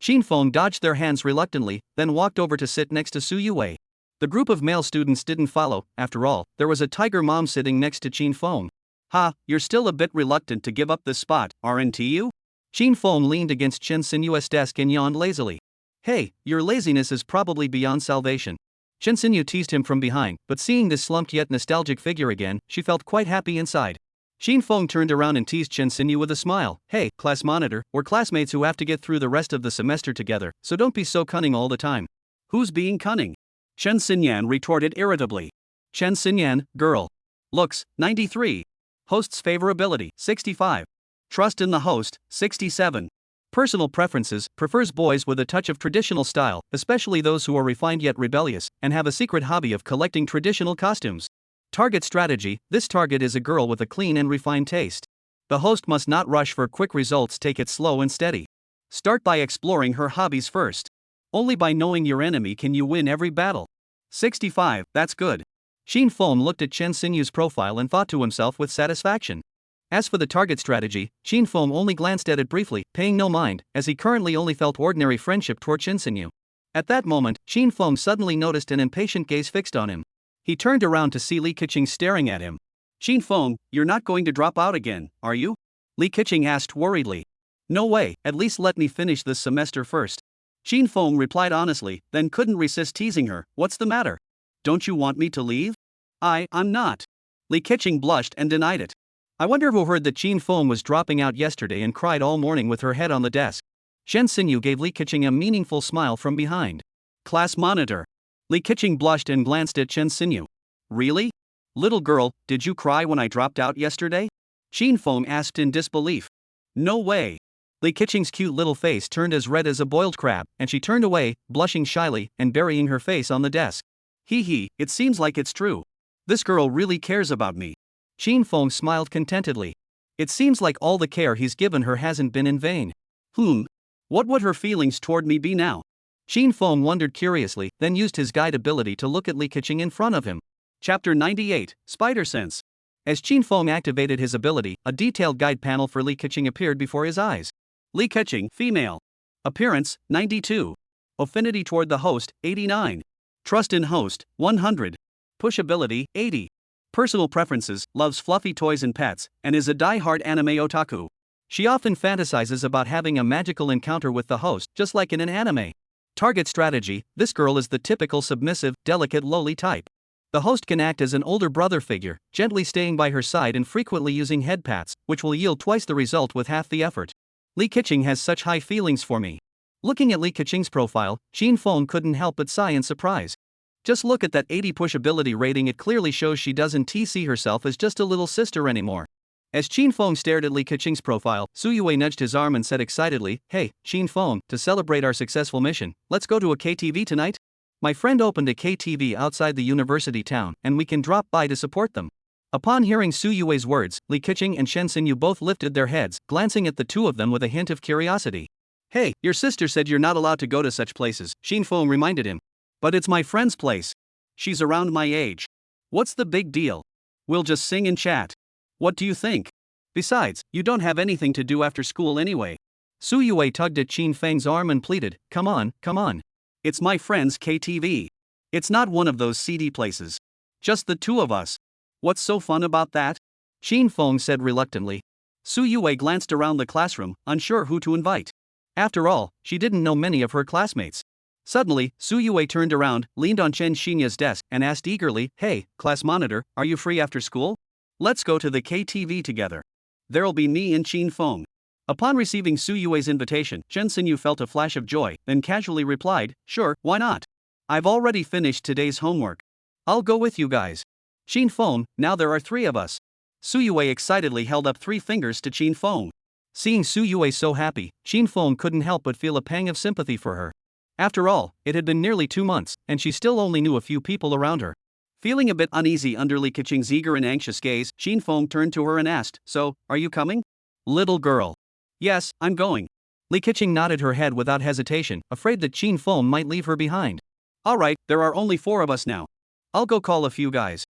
Chin Fong dodged their hands reluctantly, then walked over to sit next to Su Yue. The group of male students didn't follow, after all, there was a tiger mom sitting next to Chin Fong. "Ha, you're still a bit reluctant to give up this spot, aren't you?" Chin Fong leaned against Chen Sinu's desk and yawned lazily. "Hey, your laziness is probably beyond salvation." Chen Sinu teased him from behind, but seeing this slumped yet nostalgic figure again, she felt quite happy inside. Chin Fong turned around and teased Chen Sinu with a smile. "Hey, class monitor, we're classmates who have to get through the rest of the semester together, so don't be so cunning all the time." "Who's being cunning?" Chen Xinyan retorted irritably. Chen Xinyan, girl. Looks, 93. Host's favorability, 65. Trust in the host, 67. Personal preferences, prefers boys with a touch of traditional style, especially those who are refined yet rebellious, and have a secret hobby of collecting traditional costumes. Target strategy, this target is a girl with a clean and refined taste. The host must not rush for quick results, take it slow and steady. Start by exploring her hobbies first. Only by knowing your enemy can you win every battle. 65, that's good. Chin Fong looked at Chen Sinu's profile and thought to himself with satisfaction. As for the target strategy, Chin Fong only glanced at it briefly, paying no mind, as he currently only felt ordinary friendship toward Chen Sinu. At that moment, Chin Fong suddenly noticed an impatient gaze fixed on him. He turned around to see Li Keqing staring at him. "Chin Fong, you're not going to drop out again, are you?" Li Keqing asked worriedly. "No way, at least let me finish this semester first." Chin Fong replied honestly, then couldn't resist teasing her. "What's the matter? Don't you want me to leave?" I'm not." Li Keqing blushed and denied it. I wonder who heard that Chin Fong was dropping out yesterday and cried all morning with her head on the desk. Chen Sinu gave Li Keqing a meaningful smile from behind. "Class monitor." Li Keqing blushed and glanced at Chen Sinu. "Really? Little girl, did you cry when I dropped out yesterday?" Chin Fong asked in disbelief. "No way." Li Keqing's cute little face turned as red as a boiled crab, and she turned away, blushing shyly, and burying her face on the desk. "Hee hee, it seems like it's true. This girl really cares about me." Chin Fong smiled contentedly. It seems like all the care he's given her hasn't been in vain. What would her feelings toward me be now? Chin Fong wondered curiously, then used his guide ability to look at Li Keqing in front of him. Chapter 98, Spider Sense. As Chin Fong activated his ability, a detailed guide panel for Li Keqing appeared before his eyes. Li Keqing, female. Appearance, 92. Affinity toward the host, 89. Trust in host, 100. Push ability, 80. Personal preferences, loves fluffy toys and pets, and is a die-hard anime otaku. She often fantasizes about having a magical encounter with the host, just like in an anime. Target strategy, this girl is the typical submissive, delicate lowly type. The host can act as an older brother figure, gently staying by her side and frequently using head pats, which will yield twice the result with half the effort. Li Keqing has such high feelings for me. Looking at Li Keqing's profile, Chin Fong couldn't help but sigh in surprise. Just look at that 80 push ability rating, it clearly shows she doesn't see herself as just a little sister anymore. As Chin Feng stared at Li Keqing's profile, Su Yue nudged his arm and said excitedly, "Hey, Chin Feng, to celebrate our successful mission, let's go to a KTV tonight? My friend opened a KTV outside the university town, and we can drop by to support them." Upon hearing Su Yue's words, Li Keqing and Shen Xinyu both lifted their heads, glancing at the two of them with a hint of curiosity. "Hey, your sister said you're not allowed to go to such places," Chin Feng reminded him. "But it's my friend's place. She's around my age. What's the big deal? We'll just sing and chat. What do you think? Besides, you don't have anything to do after school anyway." Su Yue tugged at Chin Feng's arm and pleaded, come on. It's my friend's KTV. It's not one of those seedy places. Just the two of us. What's so fun about that?" Chin Feng said reluctantly. Su Yue glanced around the classroom, unsure who to invite. After all, she didn't know many of her classmates. Suddenly, Su Yue turned around, leaned on Chen Xinya's desk, and asked eagerly, "Hey, class monitor, are you free after school? Let's go to the KTV together. There'll be me and Chin Feng." Upon receiving Su Yue's invitation, Shen Xinyu felt a flash of joy, then casually replied, "Sure, why not? I've already finished today's homework. I'll go with you guys." "Chin Feng, now there are three of us." Su Yue excitedly held up 3 fingers to Chin Feng. Seeing Su Yue so happy, Chin Feng couldn't help but feel a pang of sympathy for her. After all, it had been nearly 2 months, and she still only knew a few people around her. Feeling a bit uneasy under Li Keqing's eager and anxious gaze, Chin Feng turned to her and asked, "So, are you coming?" "Little girl." "Yes, I'm going." Li Keqing nodded her head without hesitation, afraid that Chin Feng might leave her behind. "Alright, there are only 4 of us now. I'll go call a few guys."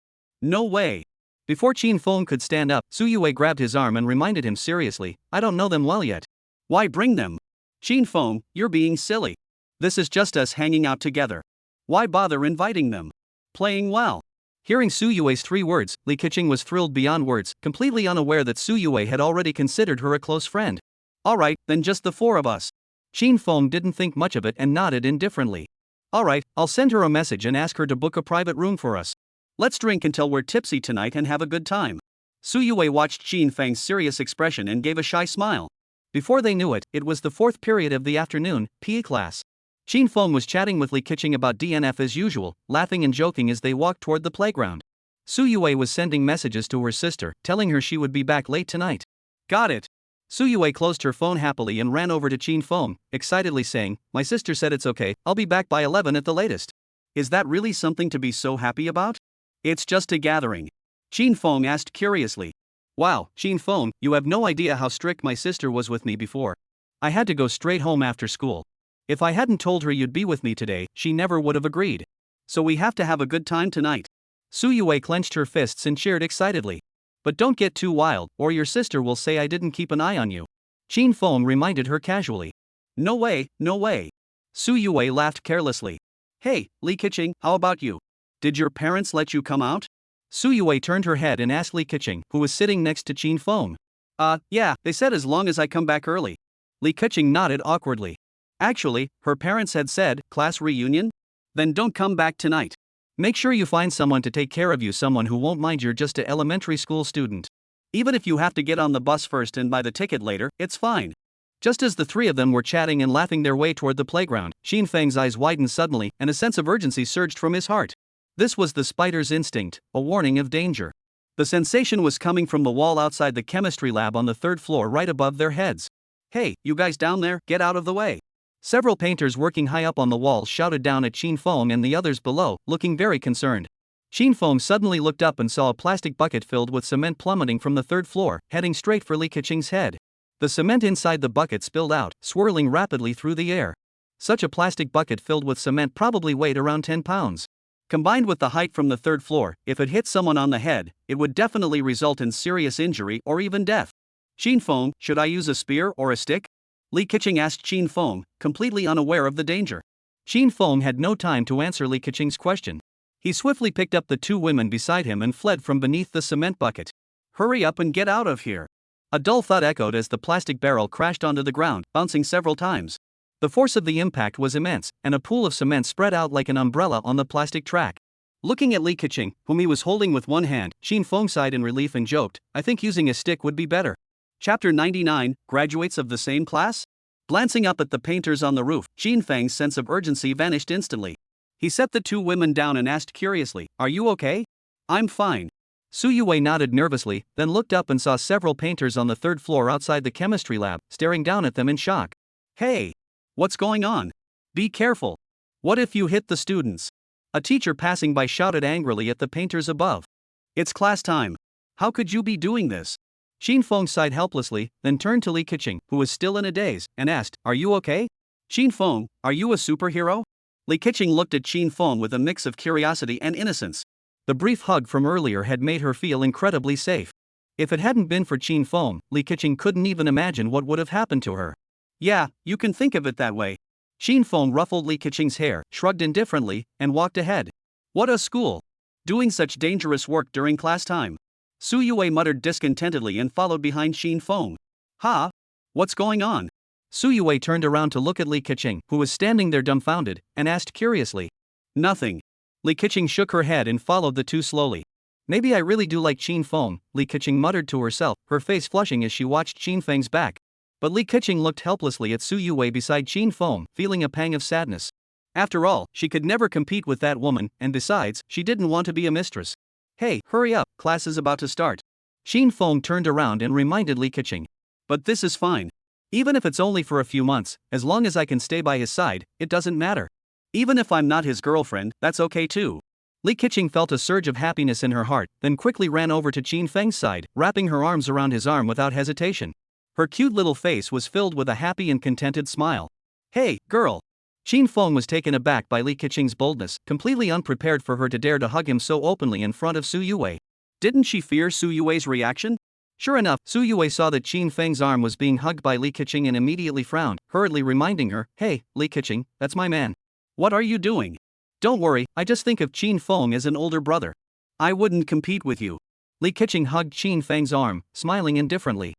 "No way." Before Chin Feng could stand up, Su Yue grabbed his arm and reminded him seriously, "I don't know them well yet." "Why bring them? Chin Feng, you're being silly. This is just us hanging out together. Why bother inviting them? Playing well." Hearing Su Yue's 3 words, Li Keqing was thrilled beyond words, completely unaware that Su Yue had already considered her a close friend. "Alright, then just the 4 of us." Chin Feng didn't think much of it and nodded indifferently. "Alright, I'll send her a message and ask her to book a private room for us. Let's drink until we're tipsy tonight and have a good time." Su Yue watched Chin Feng's serious expression and gave a shy smile. Before they knew it, it was the 4th period of the afternoon, PE class. Chin Feng was chatting with Li Keqing about DNF as usual, laughing and joking as they walked toward the playground. Su Yue was sending messages to her sister, telling her she would be back late tonight. "Got it." Su Yue closed her phone happily and ran over to Chin Feng, excitedly saying, "My sister said it's okay, I'll be back by 11 at the latest." "Is that really something to be so happy about?" "It's just a gathering." Chin Feng asked curiously. "Wow, Chin Feng, you have no idea how strict my sister was with me before. I had to go straight home after school. If I hadn't told her you'd be with me today, she never would have agreed. So we have to have a good time tonight." Su Yue clenched her fists and cheered excitedly. "But don't get too wild, or your sister will say I didn't keep an eye on you." Chin Feng reminded her casually. No way. Su Yue laughed carelessly. "Hey, Li Keqing, how about you? Did your parents let you come out?" Su Yue turned her head and asked Li Keqing, who was sitting next to Chin Feng. Yeah, they said as long as I come back early." Li Keqing nodded awkwardly. Actually, her parents had said, "Class reunion? Then don't come back tonight. Make sure you find someone to take care of you, someone who won't mind you're just an elementary school student. Even if you have to get on the bus first and buy the ticket later, it's fine." Just as the 3 of them were chatting and laughing their way toward the playground, Chin Feng's eyes widened suddenly, and a sense of urgency surged from his heart. This was the spider's instinct, a warning of danger. The sensation was coming from the wall outside the chemistry lab on the 3rd floor right above their heads. "Hey, you guys down there, get out of the way." Several painters working high up on the wall shouted down at Chin Feng and the others below, looking very concerned. Chin Feng suddenly looked up and saw a plastic bucket filled with cement plummeting from the 3rd floor, heading straight for Li Keqing's head. The cement inside the bucket spilled out, swirling rapidly through the air. Such a plastic bucket filled with cement probably weighed around 10 pounds. Combined with the height from the 3rd floor, if it hit someone on the head, it would definitely result in serious injury or even death. "Chin Feng, should I use a spear or a stick?" Li Keqing asked Chin Feng, completely unaware of the danger. Chin Feng had no time to answer Li Keqing's question. He swiftly picked up the 2 women beside him and fled from beneath the cement bucket. "Hurry up and get out of here." A dull thud echoed as the plastic barrel crashed onto the ground, bouncing several times. The force of the impact was immense, and a pool of cement spread out like an umbrella on the plastic track. Looking at Li Keqing, whom he was holding with one hand, Chin Feng sighed in relief and joked, "I think using a stick would be better." Chapter 99, Graduates of the Same Class? Glancing up at the painters on the roof, Chin Feng's sense of urgency vanished instantly. He set the two women down and asked curiously, "Are you okay?" "I'm fine." Su Yue nodded nervously, then looked up and saw several painters on the third floor outside the chemistry lab, staring down at them in shock. "Hey! What's going on? Be careful. What if you hit the students?" A teacher passing by shouted angrily at the painters above. "It's class time. How could you be doing this?" Xin Feng sighed helplessly, then turned to Li Keqing, who was still in a daze, and asked, "Are you okay? Xin Feng, are you a superhero?" Li Keqing looked at Xin Feng with a mix of curiosity and innocence. The brief hug from earlier had made her feel incredibly safe. If it hadn't been for Xin Feng, Li Keqing couldn't even imagine what would have happened to her. "Yeah, you can think of it that way." Xin Feng ruffled Li Keqing's hair, shrugged indifferently, and walked ahead. "What a school! Doing such dangerous work during class time." Su Yue muttered discontentedly and followed behind Xin Feng. "Ha? What's going on?" Su Yue turned around to look at Li Keqing, who was standing there dumbfounded, and asked curiously. "Nothing." Li Keqing shook her head and followed the two slowly. "Maybe I really do like Xin Feng," Li Keqing muttered to herself, her face flushing as she watched Xin Feng's back. But Li Keqing looked helplessly at Su Yue beside Xin Feng, feeling a pang of sadness. After all, she could never compete with that woman, and besides, she didn't want to be a mistress. "Hey, hurry up, class is about to start." Xin Feng turned around and reminded Li Keqing. "But this is fine. Even if it's only for a few months, as long as I can stay by his side, it doesn't matter. Even if I'm not his girlfriend, that's okay too." Li Keqing felt a surge of happiness in her heart, then quickly ran over to Xin Feng's side, wrapping her arms around his arm without hesitation. Her cute little face was filled with a happy and contented smile. "Hey, girl!" Xin Feng was taken aback by Li Keqing's boldness, completely unprepared for her to dare to hug him so openly in front of Su Yue. Didn't she fear Su Yue's reaction? Sure enough, Su Yue saw that Xin Feng's arm was being hugged by Li Keqing and immediately frowned, hurriedly reminding her, "Hey, Li Keqing, that's my man. What are you doing?" "Don't worry, I just think of Xin Feng as an older brother. I wouldn't compete with you." Li Keqing hugged Xin Feng's arm, smiling indifferently.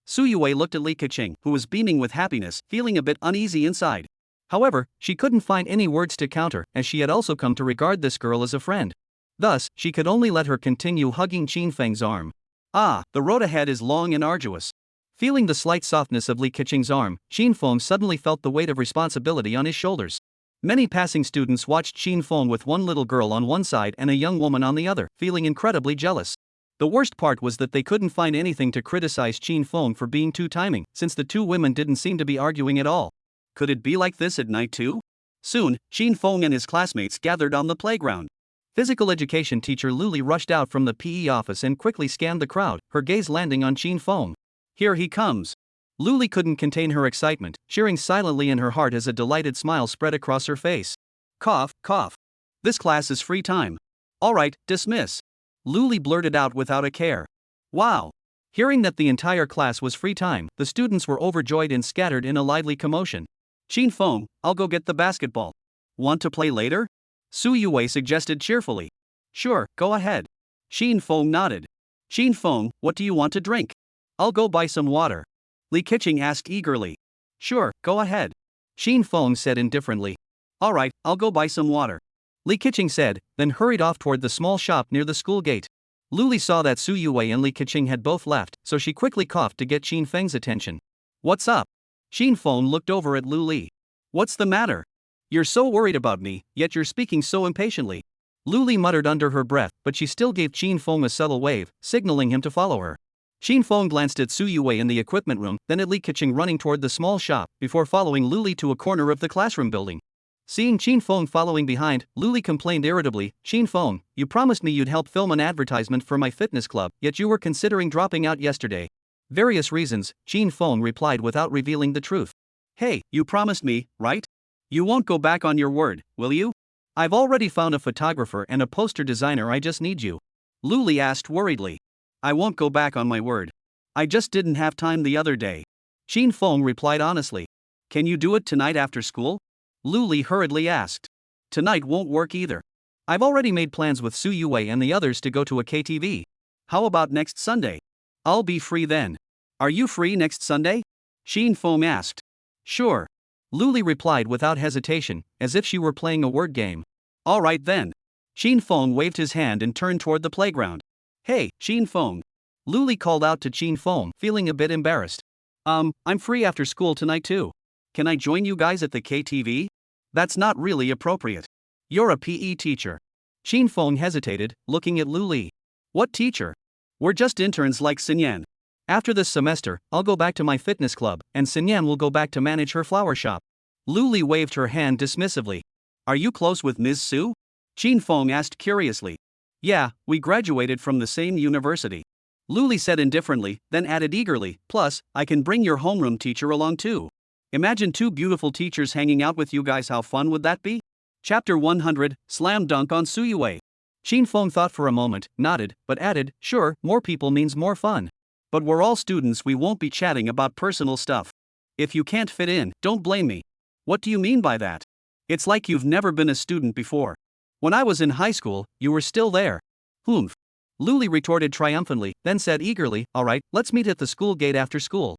Su Yue looked at Li Keqing, who was beaming with happiness, feeling a bit uneasy inside. However, she couldn't find any words to counter, as she had also come to regard this girl as a friend. Thus, she could only let her continue hugging Xin Feng's arm. The road ahead is long and arduous. Feeling the slight softness of Li Keqing's arm, Xin Feng suddenly felt the weight of responsibility on his shoulders. Many passing students watched Xin Feng with one little girl on one side and a young woman on the other, feeling incredibly jealous. The worst part was that they couldn't find anything to criticize Xin Feng for being too timing, since the two women didn't seem to be arguing at all. Could it be like this at night too? Soon, Xin Feng and his classmates gathered on the playground. Physical education teacher Luli rushed out from the PE office and quickly scanned the crowd, her gaze landing on Xin Feng. "Here he comes." Luli couldn't contain her excitement, cheering silently in her heart as a delighted smile spread across her face. Cough, cough. "This class is free time. All right, dismiss." Luli blurted out without a care. Wow! Hearing that the entire class was free time, the students were overjoyed and scattered in a lively commotion. "Xin Feng, I'll go get the basketball. Want to play later?" Su Yue suggested cheerfully. "Sure, go ahead." Xin Feng nodded. "Xin Feng, what do you want to drink?" "I'll go buy some water." Li Keqing asked eagerly. "Sure, go ahead." Xin Feng said indifferently. "All right, I'll go buy some water." Li Keqing said, then hurried off toward the small shop near the school gate. Luli saw that Su Yue and Li Keqing had both left, so she quickly coughed to get Xin Feng's attention. "What's up?" Xin Feng looked over at Luli. "What's the matter? You're so worried about me, yet you're speaking so impatiently." Luli muttered under her breath, but she still gave Xin Feng a subtle wave, signaling him to follow her. Xin Feng glanced at Su Yue in the equipment room, then at Li Keqing running toward the small shop, before following Luli to a corner of the classroom building. Seeing Xin Feng following behind, Luli complained irritably, "Xin Feng, you promised me you'd help film an advertisement for my fitness club, yet you were considering dropping out yesterday." "Various reasons," Xin Feng replied without revealing the truth. "Hey, you promised me, right? You won't go back on your word, will you?" "I've already found a photographer and a poster designer, I just need you." Luli asked worriedly. "I won't go back on my word. I just didn't have time the other day." Xin Feng replied honestly. "Can you do it tonight after school?" Luli hurriedly asked. "Tonight won't work either. I've already made plans with Su Yue and the others to go to a KTV. How about next Sunday? I'll be free then." "Are you free next Sunday?" Xin Feng asked. "Sure." Luli replied without hesitation, as if she were playing a word game. "All right then." Xin Feng waved his hand and turned toward the playground. "Hey, Xin Feng." Luli called out to Xin Feng, feeling a bit embarrassed. I'm free after school tonight too. Can I join you guys at the KTV?" "That's not really appropriate. You're a PE teacher. Qin Feng hesitated, looking at Lu Li. What teacher? We're just interns like Xinyan. After this semester, I'll go back to my fitness club, and Xinyan will go back to manage her flower shop. Lu Li waved her hand dismissively. Are you close with Ms. Su? Qin Feng asked curiously. Yeah, we graduated from the same university. Lu Li said indifferently, then added eagerly, plus, I can bring your homeroom teacher along too. Imagine two beautiful teachers hanging out with you guys, how fun would that be? Chapter 100, Slam Dunk on Suyue. Qin Feng thought for a moment, nodded, but added, sure, more people means more fun. But we're all students, we won't be chatting about personal stuff. If you can't fit in, don't blame me. What do you mean by that? It's like you've never been a student before. When I was in high school, you were still there. Humph. Lu Li retorted triumphantly, then said eagerly, alright, let's meet at the school gate after school.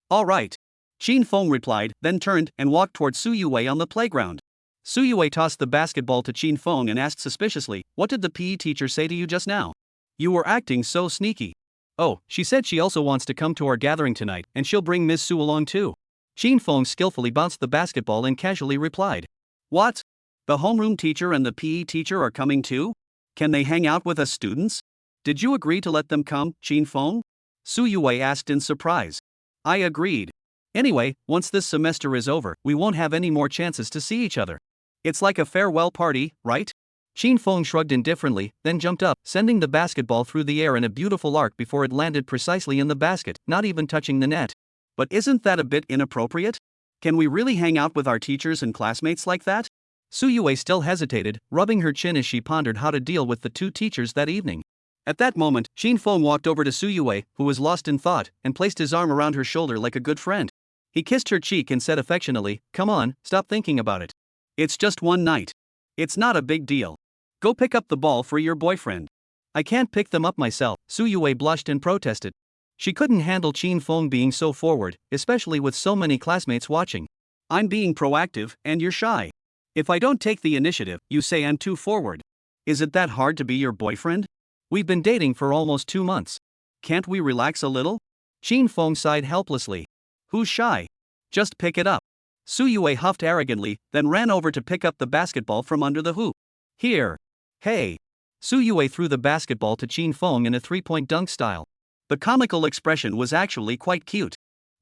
Alright. Qin Feng replied, then turned and walked toward Suyue on the playground. Suyue tossed the basketball to Qin Feng and asked suspiciously, what did the PE teacher say to you just now? You were acting so sneaky. Oh, she said she also wants to come to our gathering tonight, and she'll bring Ms. Su along too. Qin Feng skillfully bounced the basketball and casually replied. What? The homeroom teacher and the PE teacher are coming too? Can they hang out with us students? Did you agree to let them come, Qin Feng? Suyue asked in surprise. I agreed. Anyway, once this semester is over, we won't have any more chances to see each other. It's like a farewell party, right? Qin Feng shrugged indifferently, then jumped up, sending the basketball through the air in a beautiful arc before it landed precisely in the basket, not even touching the net. But isn't that a bit inappropriate? Can we really hang out with our teachers and classmates like that? Suyue still hesitated, rubbing her chin as she pondered how to deal with the two teachers that evening. At that moment, Qin Feng walked over to Suyue, who was lost in thought, and placed his arm around her shoulder like a good friend. He kissed her cheek and said affectionately, come on, stop thinking about it. It's just one night. It's not a big deal. Go pick up the ball for your boyfriend. I can't pick them up myself, Suyue blushed and protested. She couldn't handle Qin Feng being so forward, especially with so many classmates watching. I'm being proactive, and you're shy. If I don't take the initiative, you say I'm too forward. Is it that hard to be your boyfriend? We've been dating for almost 2 months. Can't we relax a little? Qin Feng sighed helplessly. Who's shy? Just pick it up. Suyue huffed arrogantly, then ran over to pick up the basketball from under the hoop. Here. Hey. Suyue threw the basketball to Qin Feng in a three-point dunk style. The comical expression was actually quite cute.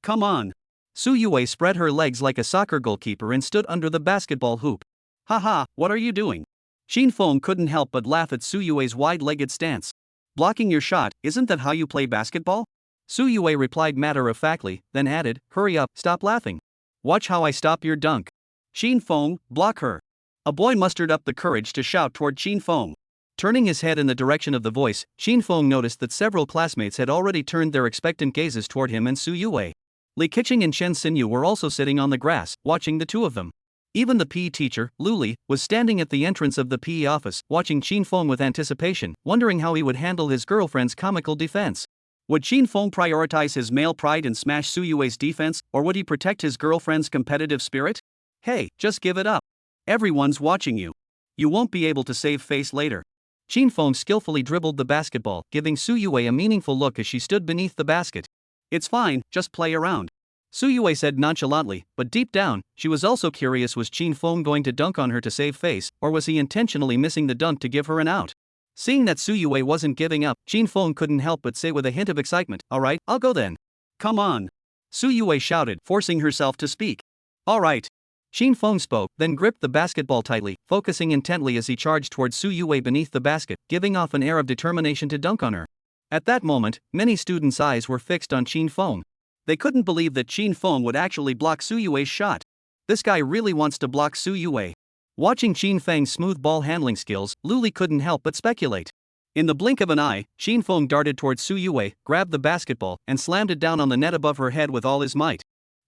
Come on. Suyue spread her legs like a soccer goalkeeper and stood under the basketball hoop. Haha, what are you doing? Qin Feng couldn't help but laugh at Suyue's wide-legged stance. Blocking your shot, isn't that how you play basketball? Suyue replied matter-of-factly, then added, hurry up, stop laughing. Watch how I stop your dunk. Qin Feng, block her. A boy mustered up the courage to shout toward Qin Feng. Turning his head in the direction of the voice, Qin Feng noticed that several classmates had already turned their expectant gazes toward him and Suyue. Li Keqing and Chen Xinyu were also sitting on the grass, watching the two of them. Even the PE teacher, Lu Li, was standing at the entrance of the PE office, watching Qin Feng with anticipation, wondering how he would handle his girlfriend's comical defense. Would Qin Feng prioritize his male pride and smash Suyue's defense, or would he protect his girlfriend's competitive spirit? Hey, just give it up. Everyone's watching you. You won't be able to save face later. Qin Feng skillfully dribbled the basketball, giving Suyue a meaningful look as she stood beneath the basket. It's fine, just play around. Suyue said nonchalantly, but deep down, she was also curious, was Qin Feng going to dunk on her to save face, or was he intentionally missing the dunk to give her an out? Seeing that Suyue wasn't giving up, Qin Feng couldn't help but say with a hint of excitement, alright, I'll go then. Come on. Suyue shouted, forcing herself to speak. Alright. Qin Feng spoke, then gripped the basketball tightly, focusing intently as he charged towards Suyue beneath the basket, giving off an air of determination to dunk on her. At that moment, many students' eyes were fixed on Qin Feng. They couldn't believe that Qin Feng would actually block Suyue's shot. This guy really wants to block Suyue. Watching Qin Feng's smooth ball handling skills, Lu Li couldn't help but speculate. In the blink of an eye, Qin Feng darted towards Suyue, grabbed the basketball, and slammed it down on the net above her head with all his might.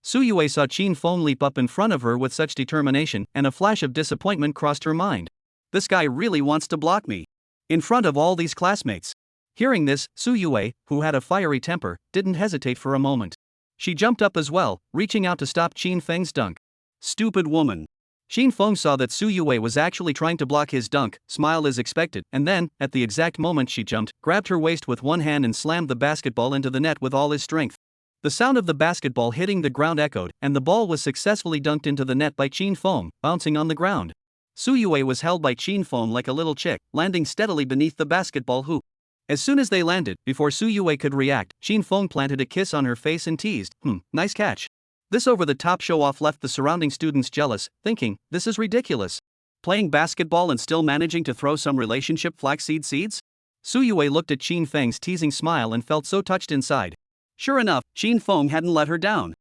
Suyue saw Qin Feng leap up in front of her with such determination, and a flash of disappointment crossed her mind. This guy really wants to block me. In front of all these classmates. Hearing this, Suyue, who had a fiery temper, didn't hesitate for a moment. She jumped up as well, reaching out to stop Qin Feng's dunk. Stupid woman. Qin Feng saw that Suyue was actually trying to block his dunk, smiled as expected, and then, at the exact moment she jumped, grabbed her waist with one hand and slammed the basketball into the net with all his strength. The sound of the basketball hitting the ground echoed, and the ball was successfully dunked into the net by Qin Feng, bouncing on the ground. Su Yue was held by Qin Feng like a little chick, landing steadily beneath the basketball hoop. As soon as they landed, before Su Yue could react, Qin Feng planted a kiss on her face and teased, nice catch. This over-the-top show-off left the surrounding students jealous, thinking, this is ridiculous. Playing basketball and still managing to throw some relationship flaxseed seeds? Su Yue looked at Qin Feng's teasing smile and felt so touched inside. Sure enough, Qin Feng hadn't let her down.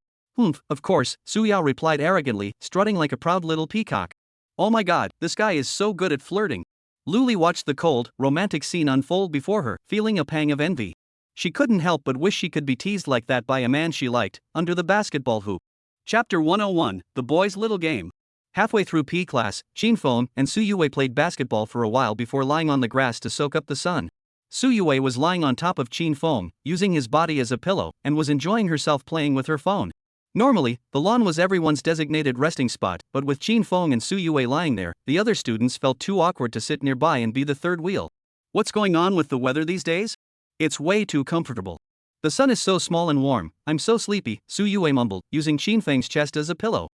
Of course, Su Yao replied arrogantly, strutting like a proud little peacock. Oh my god, this guy is so good at flirting. Luli watched the cold, romantic scene unfold before her, feeling a pang of envy. She couldn't help but wish she could be teased like that by a man she liked, under the basketball hoop. Chapter 101, The Boys' Little Game. Halfway through PE class, Qin Feng and Su Yue played basketball for a while before lying on the grass to soak up the sun. Su Yue was lying on top of Qin Feng, using his body as a pillow, and was enjoying herself playing with her phone. Normally, the lawn was everyone's designated resting spot, but with Qin Feng and Su Yue lying there, the other students felt too awkward to sit nearby and be the third wheel. What's going on with the weather these days? It's way too comfortable. The sun is so small and warm, I'm so sleepy, Su Yue mumbled, using Qin Feng's chest as a pillow.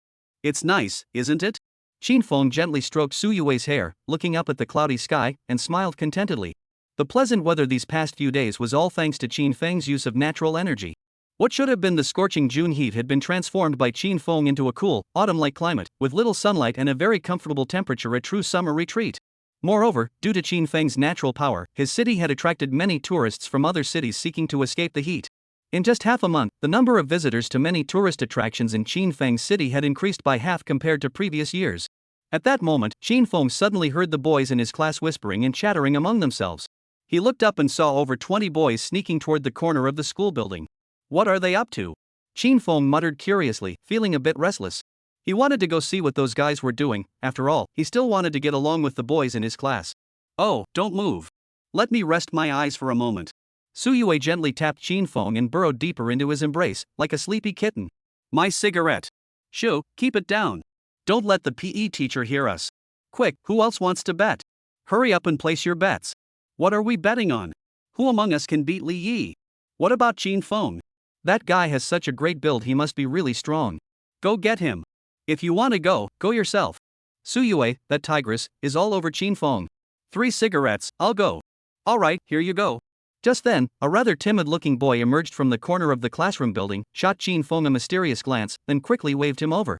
It's nice, isn't it? Qin Feng gently stroked Su Yue's hair, looking up at the cloudy sky, and smiled contentedly. The pleasant weather these past few days was all thanks to Qin Feng's use of natural energy. What should have been the scorching June heat had been transformed by Qin Feng into a cool, autumn-like climate, with little sunlight and a very comfortable temperature, a true summer retreat. Moreover, due to Qin Feng's natural power, his city had attracted many tourists from other cities seeking to escape the heat. In just half a month, the number of visitors to many tourist attractions in Qin Feng's city had increased by half compared to previous years. At that moment, Qin Feng suddenly heard the boys in his class whispering and chattering among themselves. He looked up and saw over 20 boys sneaking toward the corner of the school building. What are they up to? Qin Feng muttered curiously, feeling a bit restless. He wanted to go see what those guys were doing. After all, he still wanted to get along with the boys in his class. Oh, don't move. Let me rest my eyes for a moment. Su Yue gently tapped Qin Feng and burrowed deeper into his embrace, like a sleepy kitten. My cigarette. Shoo, keep it down. Don't let the PE teacher hear us. Quick, who else wants to bet? Hurry up and place your bets. What are we betting on? Who among us can beat Li Yi? What about Qin Feng? That guy has such a great build, he must be really strong. Go get him. If you want to go, go yourself. Su Yue, that tigress, is all over Qin Feng. 3 cigarettes, I'll go. Alright, here you go. Just then, a rather timid-looking boy emerged from the corner of the classroom building, shot Qin Feng a mysterious glance, then quickly waved him over.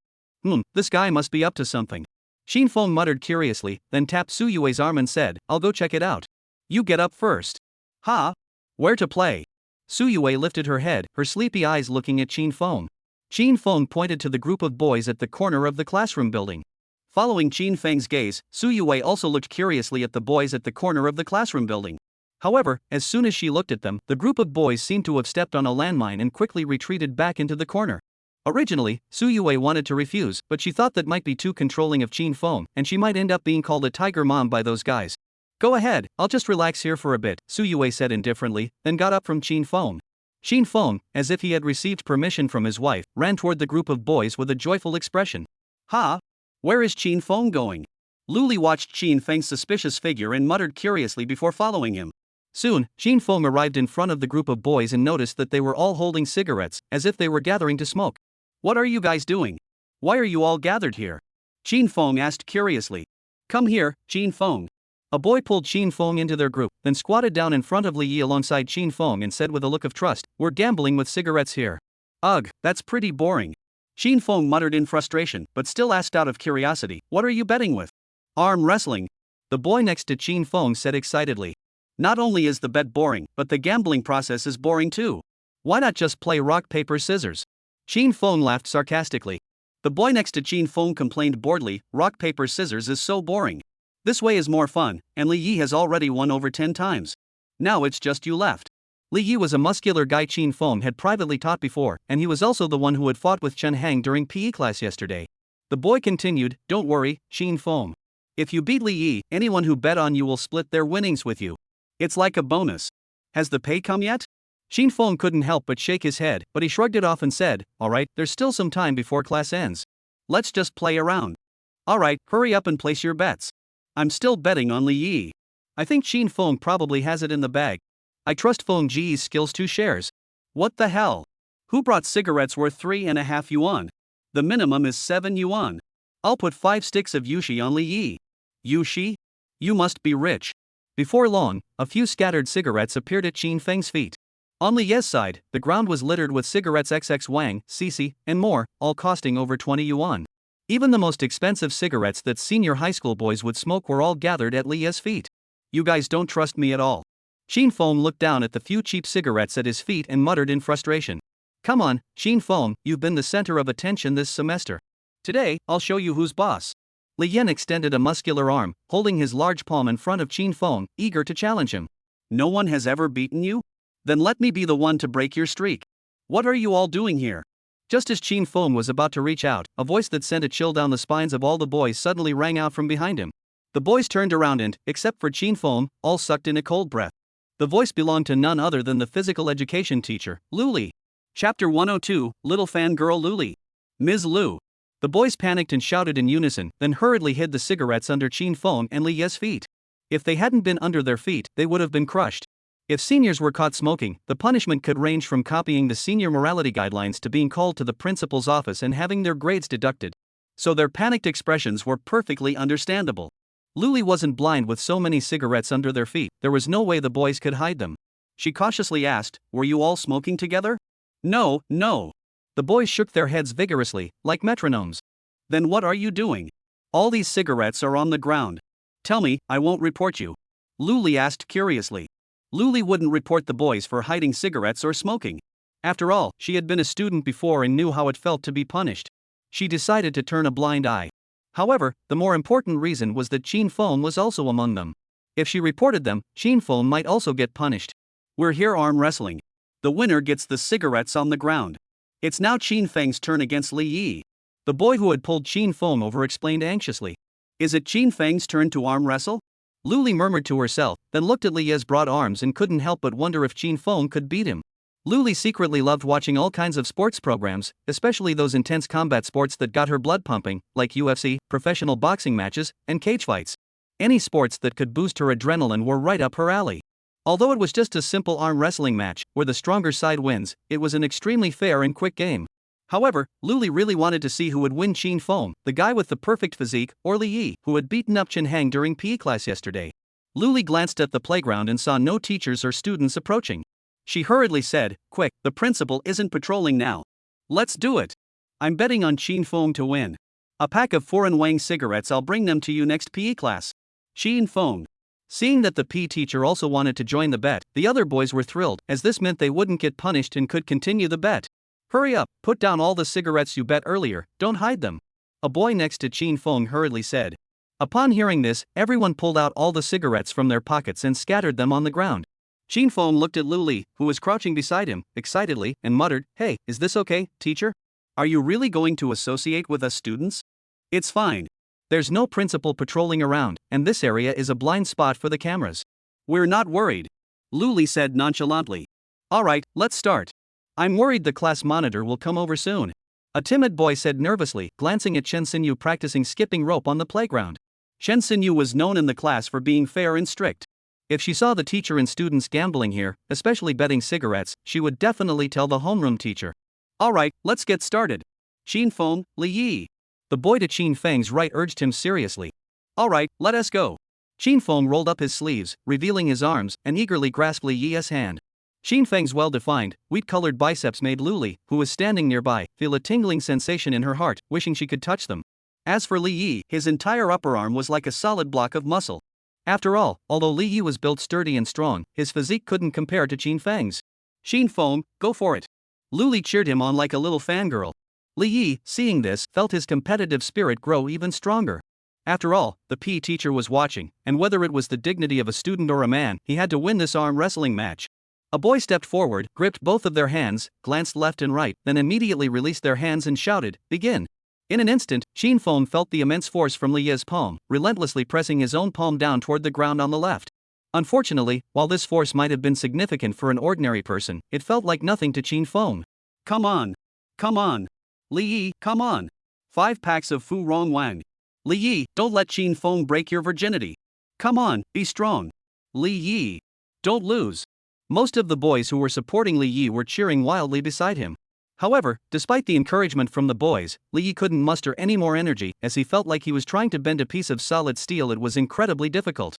This guy must be up to something. Qin Feng muttered curiously, then tapped Su Yue's arm and said, I'll go check it out. You get up first. Ha? Where to play? Su Yue lifted her head, her sleepy eyes looking at Qin Feng. Qin Feng pointed to the group of boys at the corner of the classroom building. Following Qin Feng's gaze, Su Yue also looked curiously at the boys at the corner of the classroom building. However, as soon as she looked at them, the group of boys seemed to have stepped on a landmine and quickly retreated back into the corner. Originally, Su Yue wanted to refuse, but she thought that might be too controlling of Qin Feng, and she might end up being called a tiger mom by those guys. Go ahead, I'll just relax here for a bit, Su Yue said indifferently, then got up from Qin Feng. Qin Feng, as if he had received permission from his wife, ran toward the group of boys with a joyful expression. Ha? Where is Qin Feng going? Luli watched Qin Feng's suspicious figure and muttered curiously before following him. Soon, Qin Feng arrived in front of the group of boys and noticed that they were all holding cigarettes, as if they were gathering to smoke. What are you guys doing? Why are you all gathered here? Qin Feng asked curiously. Come here, Qin Feng. A boy pulled Qin Feng into their group, then squatted down in front of Li Yi alongside Qin Feng and said with a look of trust, We're gambling with cigarettes here. Ugh, that's pretty boring. Qin Feng muttered in frustration, but still asked out of curiosity, What are you betting with? Arm wrestling. The boy next to Qin Feng said excitedly. Not only is the bet boring, but the gambling process is boring too. Why not just play rock, paper, scissors? Qin Feng laughed sarcastically. The boy next to Qin Feng complained boredly, Rock, paper, scissors is so boring. This way is more fun, and Li Yi has already won over 10 times. Now it's just you left. Li Yi was a muscular guy Qin Feng had privately taught before, and he was also the one who had fought with Chen Hang during PE class yesterday. The boy continued, Don't worry, Qin Feng. If you beat Li Yi, anyone who bet on you will split their winnings with you. It's like a bonus. Has the pay come yet? Qin Feng couldn't help but shake his head, but he shrugged it off and said, Alright, there's still some time before class ends. Let's just play around. Alright, hurry up and place your bets. I'm still betting on Li Yi. I think Qin Feng probably has it in the bag. I trust Feng Ji's skills 2 shares. What the hell? Who brought cigarettes worth 3.5 yuan? The minimum is 7 yuan. I'll put 5 sticks of yushi on Li Yi. She? You must be rich. Before long, a few scattered cigarettes appeared at Qin Feng's feet. On Li Ye's side, the ground was littered with cigarettes XX Wang, CC, and more, all costing over 20 yuan. Even the most expensive cigarettes that senior high school boys would smoke were all gathered at Li Ye's feet. You guys don't trust me at all. Qin Feng looked down at the few cheap cigarettes at his feet and muttered in frustration. Come on, Qin Feng, you've been the center of attention this semester. Today, I'll show you who's boss. Li Yan extended a muscular arm, holding his large palm in front of Qin Feng, eager to challenge him. No one has ever beaten you? Then let me be the one to break your streak. What are you all doing here? Just as Qin Feng was about to reach out, a voice that sent a chill down the spines of all the boys suddenly rang out from behind him. The boys turned around and, except for Qin Feng, all sucked in a cold breath. The voice belonged to none other than the physical education teacher, Lu Li. Chapter 102, Little Fangirl Lu Li. Ms. Lu. The boys panicked and shouted in unison, then hurriedly hid the cigarettes under Qin Feng and Li Ye's feet. If they hadn't been under their feet, they would have been crushed. If seniors were caught smoking, the punishment could range from copying the senior morality guidelines to being called to the principal's office and having their grades deducted. So their panicked expressions were perfectly understandable. Lu Li wasn't blind with so many cigarettes under their feet, there was no way the boys could hide them. She cautiously asked, "Were you all smoking together?" No. The boys shook their heads vigorously, like metronomes. Then what are you doing? All these cigarettes are on the ground. Tell me, I won't report you. Lu Li asked curiously. Lu Li wouldn't report the boys for hiding cigarettes or smoking. After all, she had been a student before and knew how it felt to be punished. She decided to turn a blind eye. However, the more important reason was that Qin Feng was also among them. If she reported them, Qin Feng might also get punished. We're here arm wrestling. The winner gets the cigarettes on the ground. It's now Qin Feng's turn against Li Yi. The boy who had pulled Qin Feng over explained anxiously. Is it Qin Feng's turn to arm wrestle? Lu Li murmured to herself, then looked at Li Ye's broad arms and couldn't help but wonder if Qin Feng could beat him. Lu Li secretly loved watching all kinds of sports programs, especially those intense combat sports that got her blood pumping, like UFC, professional boxing matches, and cage fights. Any sports that could boost her adrenaline were right up her alley. Although it was just a simple arm wrestling match, where the stronger side wins, it was an extremely fair and quick game. However, Lu Li really wanted to see who would win, Qin Feng, the guy with the perfect physique, or Li Yi, who had beaten up Chen Hang during PE class yesterday. Lu Li glanced at the playground and saw no teachers or students approaching. She hurriedly said, "Quick, the principal isn't patrolling now. Let's do it. I'm betting on Qin Feng to win. A pack of foreign Wang cigarettes, I'll bring them to you next PE class." Qin Feng. Seeing that the PE teacher also wanted to join the bet, the other boys were thrilled, as this meant they wouldn't get punished and could continue the bet. Hurry up, put down all the cigarettes you bet earlier, don't hide them. A boy next to Qin Feng hurriedly said. Upon hearing this, everyone pulled out all the cigarettes from their pockets and scattered them on the ground. Qin Feng looked at Lu Li, who was crouching beside him, excitedly, and muttered, "Hey, is this okay, teacher? Are you really going to associate with us students? It's fine. There's no principal patrolling around, and this area is a blind spot for the cameras. We're not worried," Lu Li said nonchalantly. "Alright, let's start. I'm worried the class monitor will come over soon," a timid boy said nervously, glancing at Chen Xinyu practicing skipping rope on the playground. Chen Xinyu was known in the class for being fair and strict. If she saw the teacher and students gambling here, especially betting cigarettes, she would definitely tell the homeroom teacher. "Alright, let's get started. Qin Feng, Li Yi." The boy to Qin Feng's right urged him seriously. "Alright, let us go." Qin Feng rolled up his sleeves, revealing his arms, and eagerly grasped Li Yi's hand. Qin Feng's well-defined, wheat-colored biceps made Lu Li, who was standing nearby, feel a tingling sensation in her heart, wishing she could touch them. As for Li Yi, his entire upper arm was like a solid block of muscle. After all, although Li Yi was built sturdy and strong, his physique couldn't compare to Qin Feng's. "Qin Feng, go for it." Lu Li cheered him on like a little fangirl. Li Yi, seeing this, felt his competitive spirit grow even stronger. After all, the PE teacher was watching, and whether it was the dignity of a student or a man, he had to win this arm wrestling match. A boy stepped forward, gripped both of their hands, glanced left and right, then immediately released their hands and shouted, "Begin." In an instant, Qin Feng felt the immense force from Li Yi's palm, relentlessly pressing his own palm down toward the ground on the left. Unfortunately, while this force might have been significant for an ordinary person, it felt like nothing to Qin Feng. "Come on. Come on. Li Yi, come on. 5 packs of Fu Rong Wang. Li Yi, don't let Qin Feng break your virginity. Come on, be strong. Li Yi. Don't lose." Most of the boys who were supporting Li Yi were cheering wildly beside him. However, despite the encouragement from the boys, Li Yi couldn't muster any more energy as he felt like he was trying to bend a piece of solid steel. It was incredibly difficult.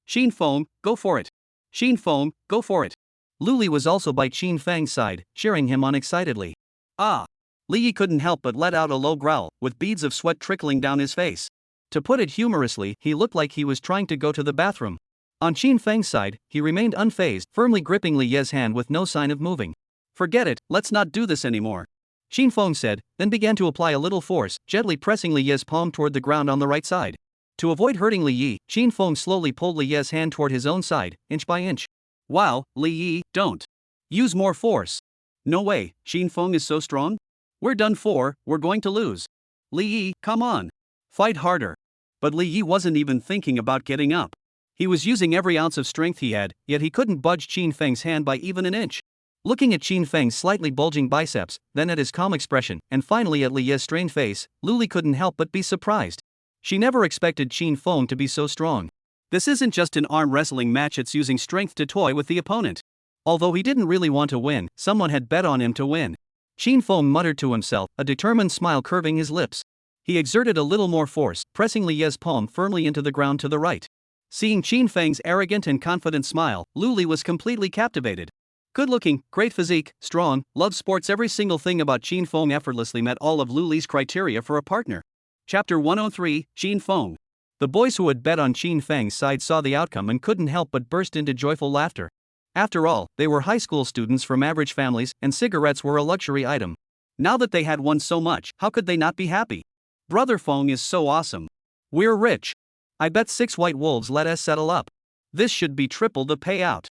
Xin Feng, go for it. Xin Feng, go for it. Li was also by Qin Fang's side, cheering him on excitedly. Ah! Li Yi couldn't help but let out a low growl, with beads of sweat trickling down his face. To put it humorously, he looked like he was trying to go to the bathroom. On Qin Fang's side, he remained unfazed, firmly gripping Li Yi's hand with no sign of moving. Forget it, let's not do this anymore. Xin Feng said, then began to apply a little force, gently pressing Li Yi's palm toward the ground on the right side. To avoid hurting Li Yi, Xin Feng slowly pulled Li Yi's hand toward his own side, inch by inch. Wow, Li Yi, don't use more force. No way, Xin Feng is so strong? We're done for, we're going to lose. Li Yi, come on. Fight harder. But Li Yi wasn't even thinking about getting up. He was using every ounce of strength he had, yet he couldn't budge Qin Feng's hand by even an inch. Looking at Qin Feng's slightly bulging biceps, then at his calm expression, and finally at Li Yi's strained face, Li couldn't help but be surprised. She never expected Qin Feng to be so strong. This isn't just an arm wrestling match, it's using strength to toy with the opponent. Although he didn't really want to win, someone had bet on him to win. Qin Feng muttered to himself, a determined smile curving his lips. He exerted a little more force, pressing Li Yi's palm firmly into the ground to the right. Seeing Qin Feng's arrogant and confident smile, Li was completely captivated. Good-looking, great physique, strong, loves sports. Every single thing about Qin Feng effortlessly met all of Li's criteria for a partner. Chapter 103, Qin Feng. The boys who had bet on Qin Feng's side saw the outcome and couldn't help but burst into joyful laughter. After all, they were high school students from average families, and cigarettes were a luxury item. Now that they had won so much, how could they not be happy? Brother Feng is so awesome. We're rich. I bet 6 white wolves. Let us settle up. This should be triple the payout.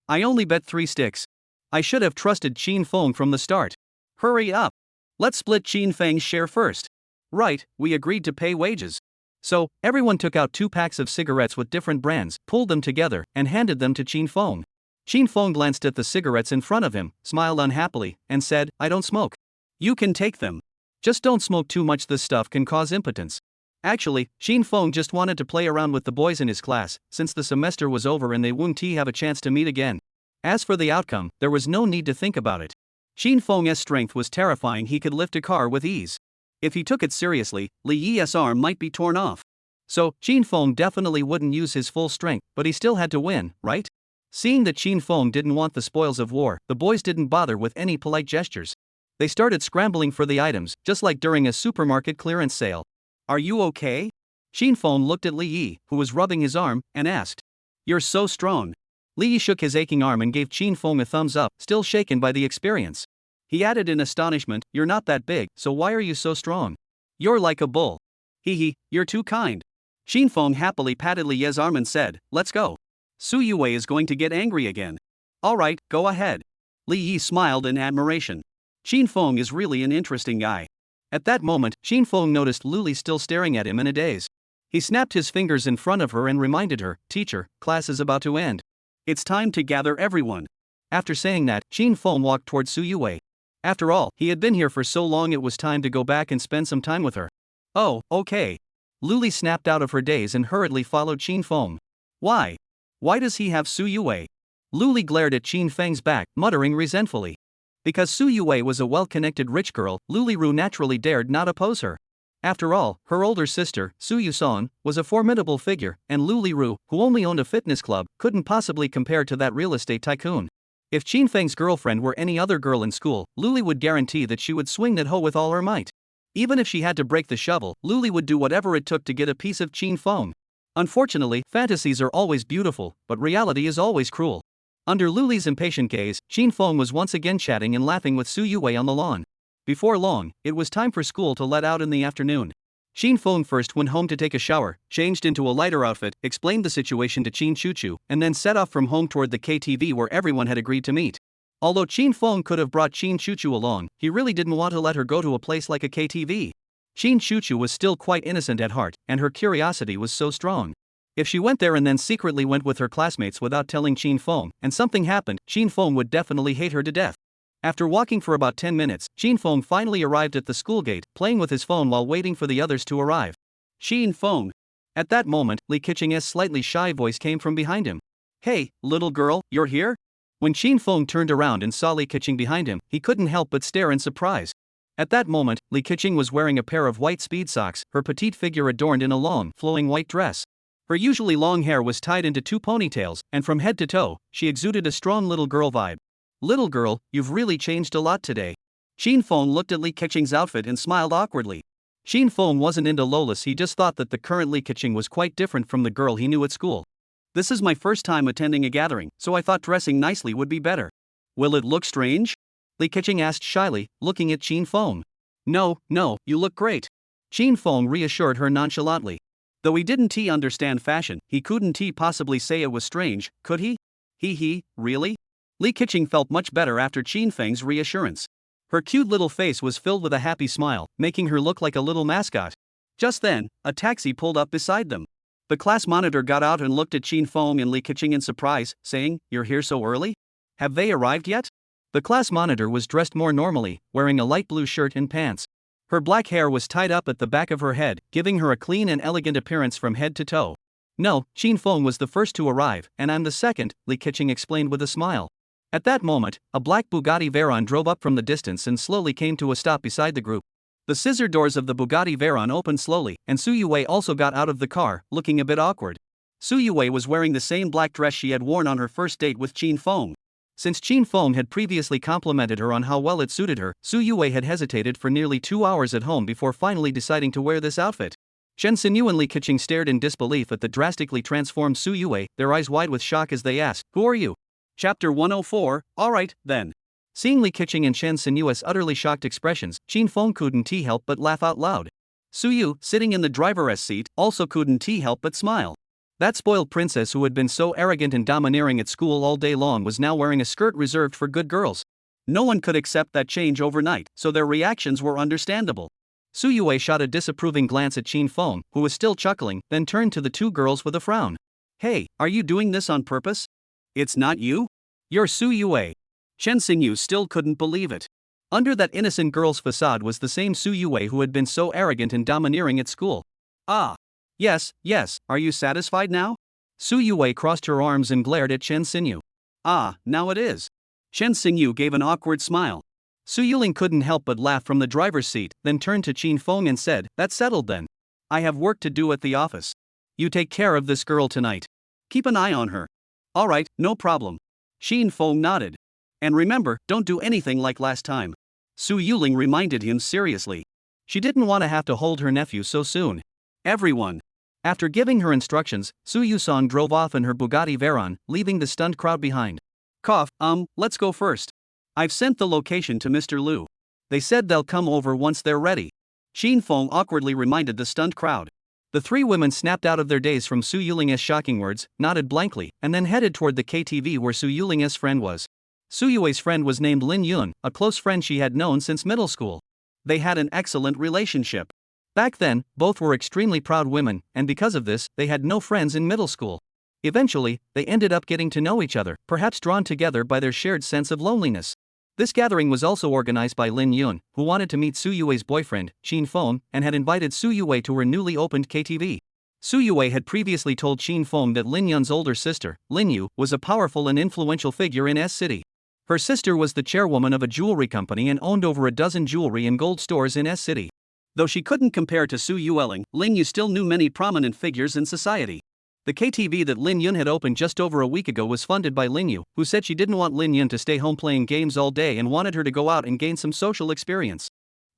I only bet 3 sticks. I should have trusted Qin Feng from the start. Hurry up. Let's split Qin Feng's share first. Right, we agreed to pay wages. So, everyone took out 2 packs of cigarettes with different brands, pulled them together, and handed them to Qin Feng. Qin Feng glanced at the cigarettes in front of him, smiled unhappily, and said, I don't smoke. You can take them. Just don't smoke too much, this stuff can cause impotence. Actually, Qin Feng just wanted to play around with the boys in his class, since the semester was over and they wouldn't have a chance to meet again. As for the outcome, there was no need to think about it. Qin Feng's strength was terrifying. He could lift a car with ease. If he took it seriously, Li Yi's arm might be torn off. So, Qin Feng definitely wouldn't use his full strength, but he still had to win, right? Seeing that Qin Feng didn't want the spoils of war, the boys didn't bother with any polite gestures. They started scrambling for the items, just like during a supermarket clearance sale. Are you okay? Qin Feng looked at Li Yi, who was rubbing his arm, and asked. You're so strong. Li Yi shook his aching arm and gave Qin Feng a thumbs up, still shaken by the experience. He added in astonishment, you're not that big, so why are you so strong? You're like a bull. Hee, you're too kind. Qin Feng happily patted Li Yi's arm and said, let's go. Su Yue is going to get angry again. Alright, go ahead. Li Yi smiled in admiration. Qin Feng is really an interesting guy. At that moment, Qin Feng noticed Li still staring at him in a daze. He snapped his fingers in front of her and reminded her, teacher, class is about to end. It's time to gather everyone. After saying that, Qin Feng walked toward Su Yue. After all, he had been here for so long, it was time to go back and spend some time with her. Oh, okay. Li snapped out of her daze and hurriedly followed Qin Feng. Why? Why does he have Su Yue? Li glared at Qin Feng's back, muttering resentfully. Because Su Yue was a well-connected rich girl, Ru naturally dared not oppose her. After all, her older sister, Su Yusan, was a formidable figure, and Ru, who only owned a fitness club, couldn't possibly compare to that real estate tycoon. If Qin Feng's girlfriend were any other girl in school, Li would guarantee that she would swing that hoe with all her might. Even if she had to break the shovel, Li would do whatever it took to get a piece of Qin Feng. Unfortunately, fantasies are always beautiful, but reality is always cruel. Under Li's impatient gaze, Qin Feng was once again chatting and laughing with Su Yue on the lawn. Before long, it was time for school to let out in the afternoon. Qin Feng first went home to take a shower, changed into a lighter outfit, explained the situation to Qin Chuchu, and then set off from home toward the KTV where everyone had agreed to meet. Although Qin Feng could have brought Qin Chuchu along, he really didn't want to let her go to a place like a KTV. Qin Chuchu was still quite innocent at heart, and her curiosity was so strong. If she went there and then secretly went with her classmates without telling Qin Feng, and something happened, Qin Feng would definitely hate her to death. After walking for about 10 minutes, Qin Feng finally arrived at the school gate, playing with his phone while waiting for the others to arrive. Qin Feng. At that moment, Li Qiqing's slightly shy voice came from behind him. Hey, little girl, you're here? When Qin Feng turned around and saw Li Keqing behind him, he couldn't help but stare in surprise. At that moment, Li Keqing was wearing a pair of white speed socks, her petite figure adorned in a long, flowing white dress. Her usually long hair was tied into 2 ponytails, and from head to toe, she exuded a strong little girl vibe. Little girl, you've really changed a lot today. Qin Feng looked at Li Keqing's outfit and smiled awkwardly. Qin Feng wasn't into Lolis, he just thought that the current Li Keqing was quite different from the girl he knew at school. This is my first time attending a gathering, so I thought dressing nicely would be better. Will it look strange? Li Keqing asked shyly, looking at Qin Feng. No, you look great. Qin Feng reassured her nonchalantly. Though he didn't understand fashion, he couldn't possibly say it was strange, could he? Really? Li Keqing felt much better after Qin Feng's reassurance. Her cute little face was filled with a happy smile, making her look like a little mascot. Just then, a taxi pulled up beside them. The class monitor got out and looked at Qin Feng and Li Keqing in surprise, saying, "You're here so early? Have they arrived yet?" The class monitor was dressed more normally, wearing a light blue shirt and pants. Her black hair was tied up at the back of her head, giving her a clean and elegant appearance from head to toe. No, Qin Feng was the first to arrive, and I'm the second, Li Keqing explained with a smile. At that moment, a black Bugatti Veyron drove up from the distance and slowly came to a stop beside the group. The scissor doors of the Bugatti Veyron opened slowly, and Su Yue also got out of the car, looking a bit awkward. Su Yue was wearing the same black dress she had worn on her first date with Qin Feng. Since Qin Feng had previously complimented her on how well it suited her, Su Yue had hesitated for nearly 2 hours at home before finally deciding to wear this outfit. Shen Xinyu and Li Keqing stared in disbelief at the drastically transformed Su Yue, their eyes wide with shock as they asked, "Who are you?" Chapter 104, Alright, then. Seeing Li Keqing and Shen Xinyu's utterly shocked expressions, Qin Feng couldn't help but laugh out loud. Su Yu, sitting in the driver's seat, also couldn't help but smile. That spoiled princess who had been so arrogant and domineering at school all day long was now wearing a skirt reserved for good girls. No one could accept that change overnight, so their reactions were understandable. Su Yue shot a disapproving glance at Qin Feng, who was still chuckling, then turned to the 2 girls with a frown. "Hey, are you doing this on purpose? It's not you? You're Su Yue." Shen Xinyu still couldn't believe it. Under that innocent girl's facade was the same Su Yue who had been so arrogant and domineering at school. "Ah. Yes, are you satisfied now?" Su Yue crossed her arms and glared at Shen Xinyu. "Ah, now it is." Shen Xinyu gave an awkward smile. Su Yuling couldn't help but laugh from the driver's seat, then turned to Qin Feng and said, "That's settled then. I have work to do at the office. You take care of this girl tonight. Keep an eye on her." "Alright, no problem." Qin Feng nodded. "And remember, don't do anything like last time." Su Yuling reminded him seriously. She didn't want to have to hold her nephew so soon. Everyone. After giving her instructions, Su Yusong drove off in her Bugatti Veyron, leaving the stunned crowd behind. Let's go first. I've sent the location to Mr. Liu. They said they'll come over once they're ready. Qin Feng awkwardly reminded the stunned crowd. The 3 women snapped out of their daze from Su Yuling's shocking words, nodded blankly, and then headed toward the KTV where Su Yuling's friend was. Su Yue's friend was named Lin Yun, a close friend she had known since middle school. They had an excellent relationship. Back then, both were extremely proud women, and because of this, they had no friends in middle school. Eventually, they ended up getting to know each other, perhaps drawn together by their shared sense of loneliness. This gathering was also organized by Lin Yun, who wanted to meet Su Yue's boyfriend, Qin Feng, and had invited Su Yue to her newly opened KTV. Su Yue had previously told Qin Feng that Lin Yun's older sister, Lin Yu, was a powerful and influential figure in S City. Her sister was the chairwoman of a jewelry company and owned over a dozen jewelry and gold stores in S City. Though she couldn't compare to Su Yueling, Lin Yu still knew many prominent figures in society. The KTV that Lin Yun had opened just over a week ago was funded by Lin Yu, who said she didn't want Lin Yun to stay home playing games all day and wanted her to go out and gain some social experience.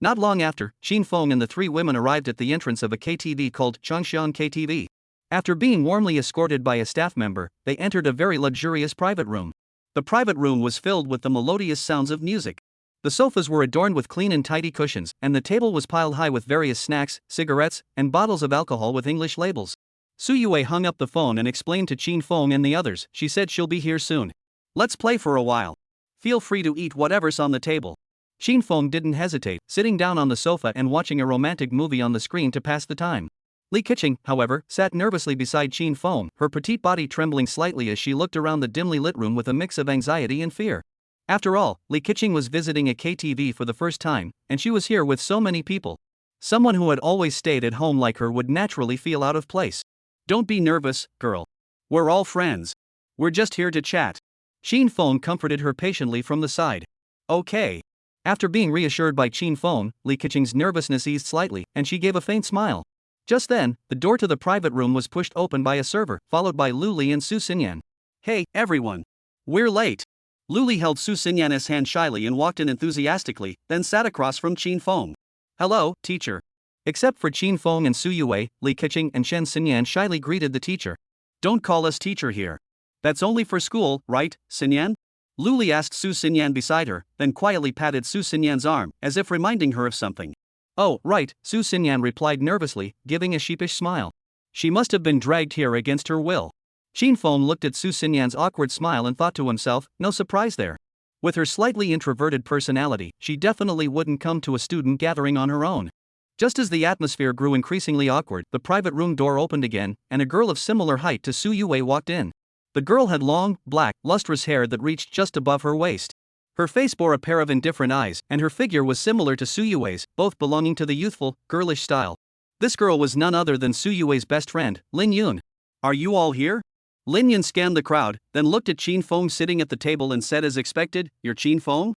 Not long after, Qin Feng and the 3 women arrived at the entrance of a KTV called Changxiang KTV. After being warmly escorted by a staff member, they entered a very luxurious private room. The private room was filled with the melodious sounds of music. The sofas were adorned with clean and tidy cushions, and the table was piled high with various snacks, cigarettes, and bottles of alcohol with English labels. Su Yue hung up the phone and explained to Qin Feng and the others, she said she'll be here soon. "Let's play for a while. Feel free to eat whatever's on the table." Qin Feng didn't hesitate, sitting down on the sofa and watching a romantic movie on the screen to pass the time. Li Keqing, however, sat nervously beside Qin Feng, her petite body trembling slightly as she looked around the dimly lit room with a mix of anxiety and fear. After all, Li Keqing was visiting a KTV for the first time, and she was here with so many people. Someone who had always stayed at home like her would naturally feel out of place. "Don't be nervous, girl. We're all friends. We're just here to chat." Chin Fong comforted her patiently from the side. Okay. After being reassured by Chin Fong, Li Keqing's nervousness eased slightly, and she gave a faint smile. Just then, the door to the private room was pushed open by a server, followed by Lu Li and Su Xinyan. Hey, everyone. We're late. Lu Li held Su Xinyan's hand shyly and walked in enthusiastically, then sat across from Chin Fong. Hello, teacher. Except for Chin Fong and Su Yue, Li Keqing and Shen Xinyan shyly greeted the teacher. Don't call us teacher here. That's only for school, right, Xinyan? Lu Li asked Su Xinyan beside her, then quietly patted Su Xinyan's arm, as if reminding her of something. Oh, right, Su Xinyan replied nervously, giving a sheepish smile. She must have been dragged here against her will. Chin Fong looked at Su Xinyan's awkward smile and thought to himself, no surprise there. With her slightly introverted personality, she definitely wouldn't come to a student gathering on her own. Just as the atmosphere grew increasingly awkward, the private room door opened again, and a girl of similar height to Su Yue walked in. The girl had long, black, lustrous hair that reached just above her waist. Her face bore a pair of indifferent eyes, and her figure was similar to Su Yue's, both belonging to the youthful, girlish style. This girl was none other than Su Yue's best friend, Lin Yun. Are you all here? Lin Yun scanned the crowd, then looked at Chin Fong sitting at the table and said as expected, You're Chin Fong?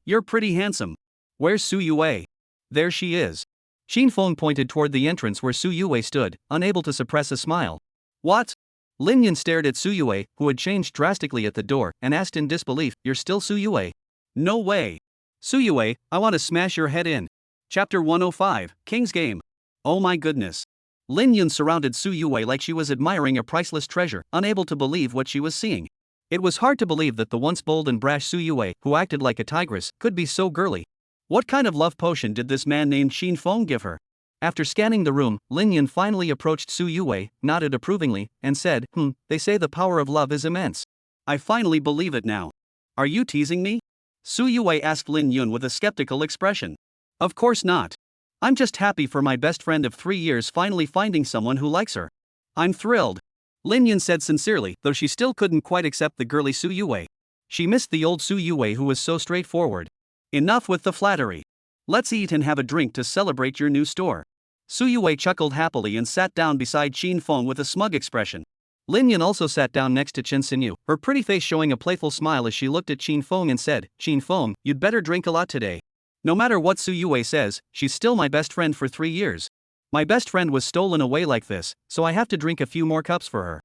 You're pretty handsome. Where's Su Yue? There she is. Chin Fong pointed toward the entrance where Su Yue stood, unable to suppress a smile. What? Lin Yun stared at Su Yue, who had changed drastically at the door, and asked in disbelief, You're still Su Yue? No way. Su Yue, I want to smash your head in. Chapter 105, King's Game. Oh my goodness. Lin Yun surrounded Su Yue like she was admiring a priceless treasure, unable to believe what she was seeing. It was hard to believe that the once bold and brash Su Yue, who acted like a tigress, could be so girly. What kind of love potion did this man named Chin Fong give her? After scanning the room, Lin Yun finally approached Su Yue, nodded approvingly, and said, They say the power of love is immense. I finally believe it now. Are you teasing me? Su Yue asked Lin Yun with a skeptical expression. Of course not. I'm just happy for my best friend of 3 years finally finding someone who likes her. I'm thrilled. Lin Yun said sincerely, though she still couldn't quite accept the girly Su Yue. She missed the old Su Yue who was so straightforward. Enough with the flattery. Let's eat and have a drink to celebrate your new store. Su Yue chuckled happily and sat down beside Chin Fong with a smug expression. Lin Yun also sat down next to Chen Xinyu, her pretty face showing a playful smile as she looked at Chin Fong and said, Chin Fong, you'd better drink a lot today. No matter what Su Yue says, she's still my best friend for 3 years. My best friend was stolen away like this, so I have to drink a few more cups for her.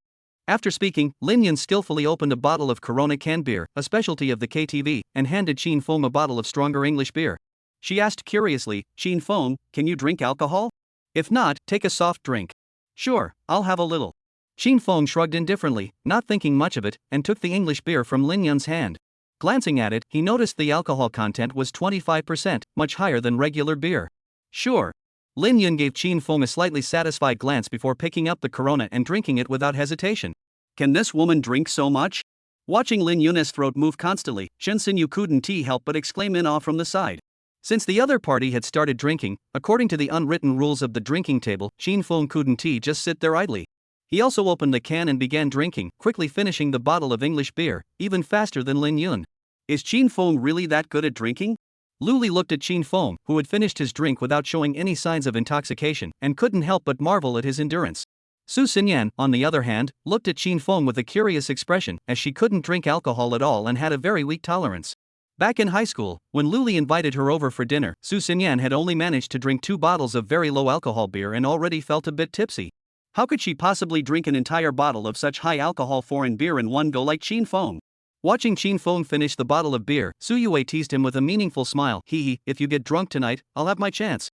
After speaking, Lin Yun skillfully opened a bottle of Corona canned beer, a specialty of the KTV, and handed Chin Fong a bottle of stronger English beer. She asked curiously, Chin Fong, can you drink alcohol? If not, take a soft drink. Sure, I'll have a little. Chin Fong shrugged indifferently, not thinking much of it, and took the English beer from Lin Yun's hand. Glancing at it, he noticed the alcohol content was 25%, much higher than regular beer. Sure. Lin Yun gave Chin Fong a slightly satisfied glance before picking up the Corona and drinking it without hesitation. Can this woman drink so much? Watching Lin Yun's throat move constantly, Shen Xinyu couldn't help but exclaim in awe from the side. Since the other party had started drinking, according to the unwritten rules of the drinking table, Chin Fong couldn't just sit there idly. He also opened the can and began drinking, quickly finishing the bottle of English beer, even faster than Lin Yun. Is Chin Fong really that good at drinking? Lu Li looked at Chin Fong, who had finished his drink without showing any signs of intoxication, and couldn't help but marvel at his endurance. Su Xinyan, on the other hand, looked at Chin Fong with a curious expression, as she couldn't drink alcohol at all and had a very weak tolerance. Back in high school, when Lu Li invited her over for dinner, Su Xinyan had only managed to drink 2 bottles of very low alcohol beer and already felt a bit tipsy. How could she possibly drink an entire bottle of such high alcohol foreign beer in one go like Chin Fong? Watching Chin Fong finish the bottle of beer, Su Yue teased him with a meaningful smile. Hee, if you get drunk tonight, I'll have my chance.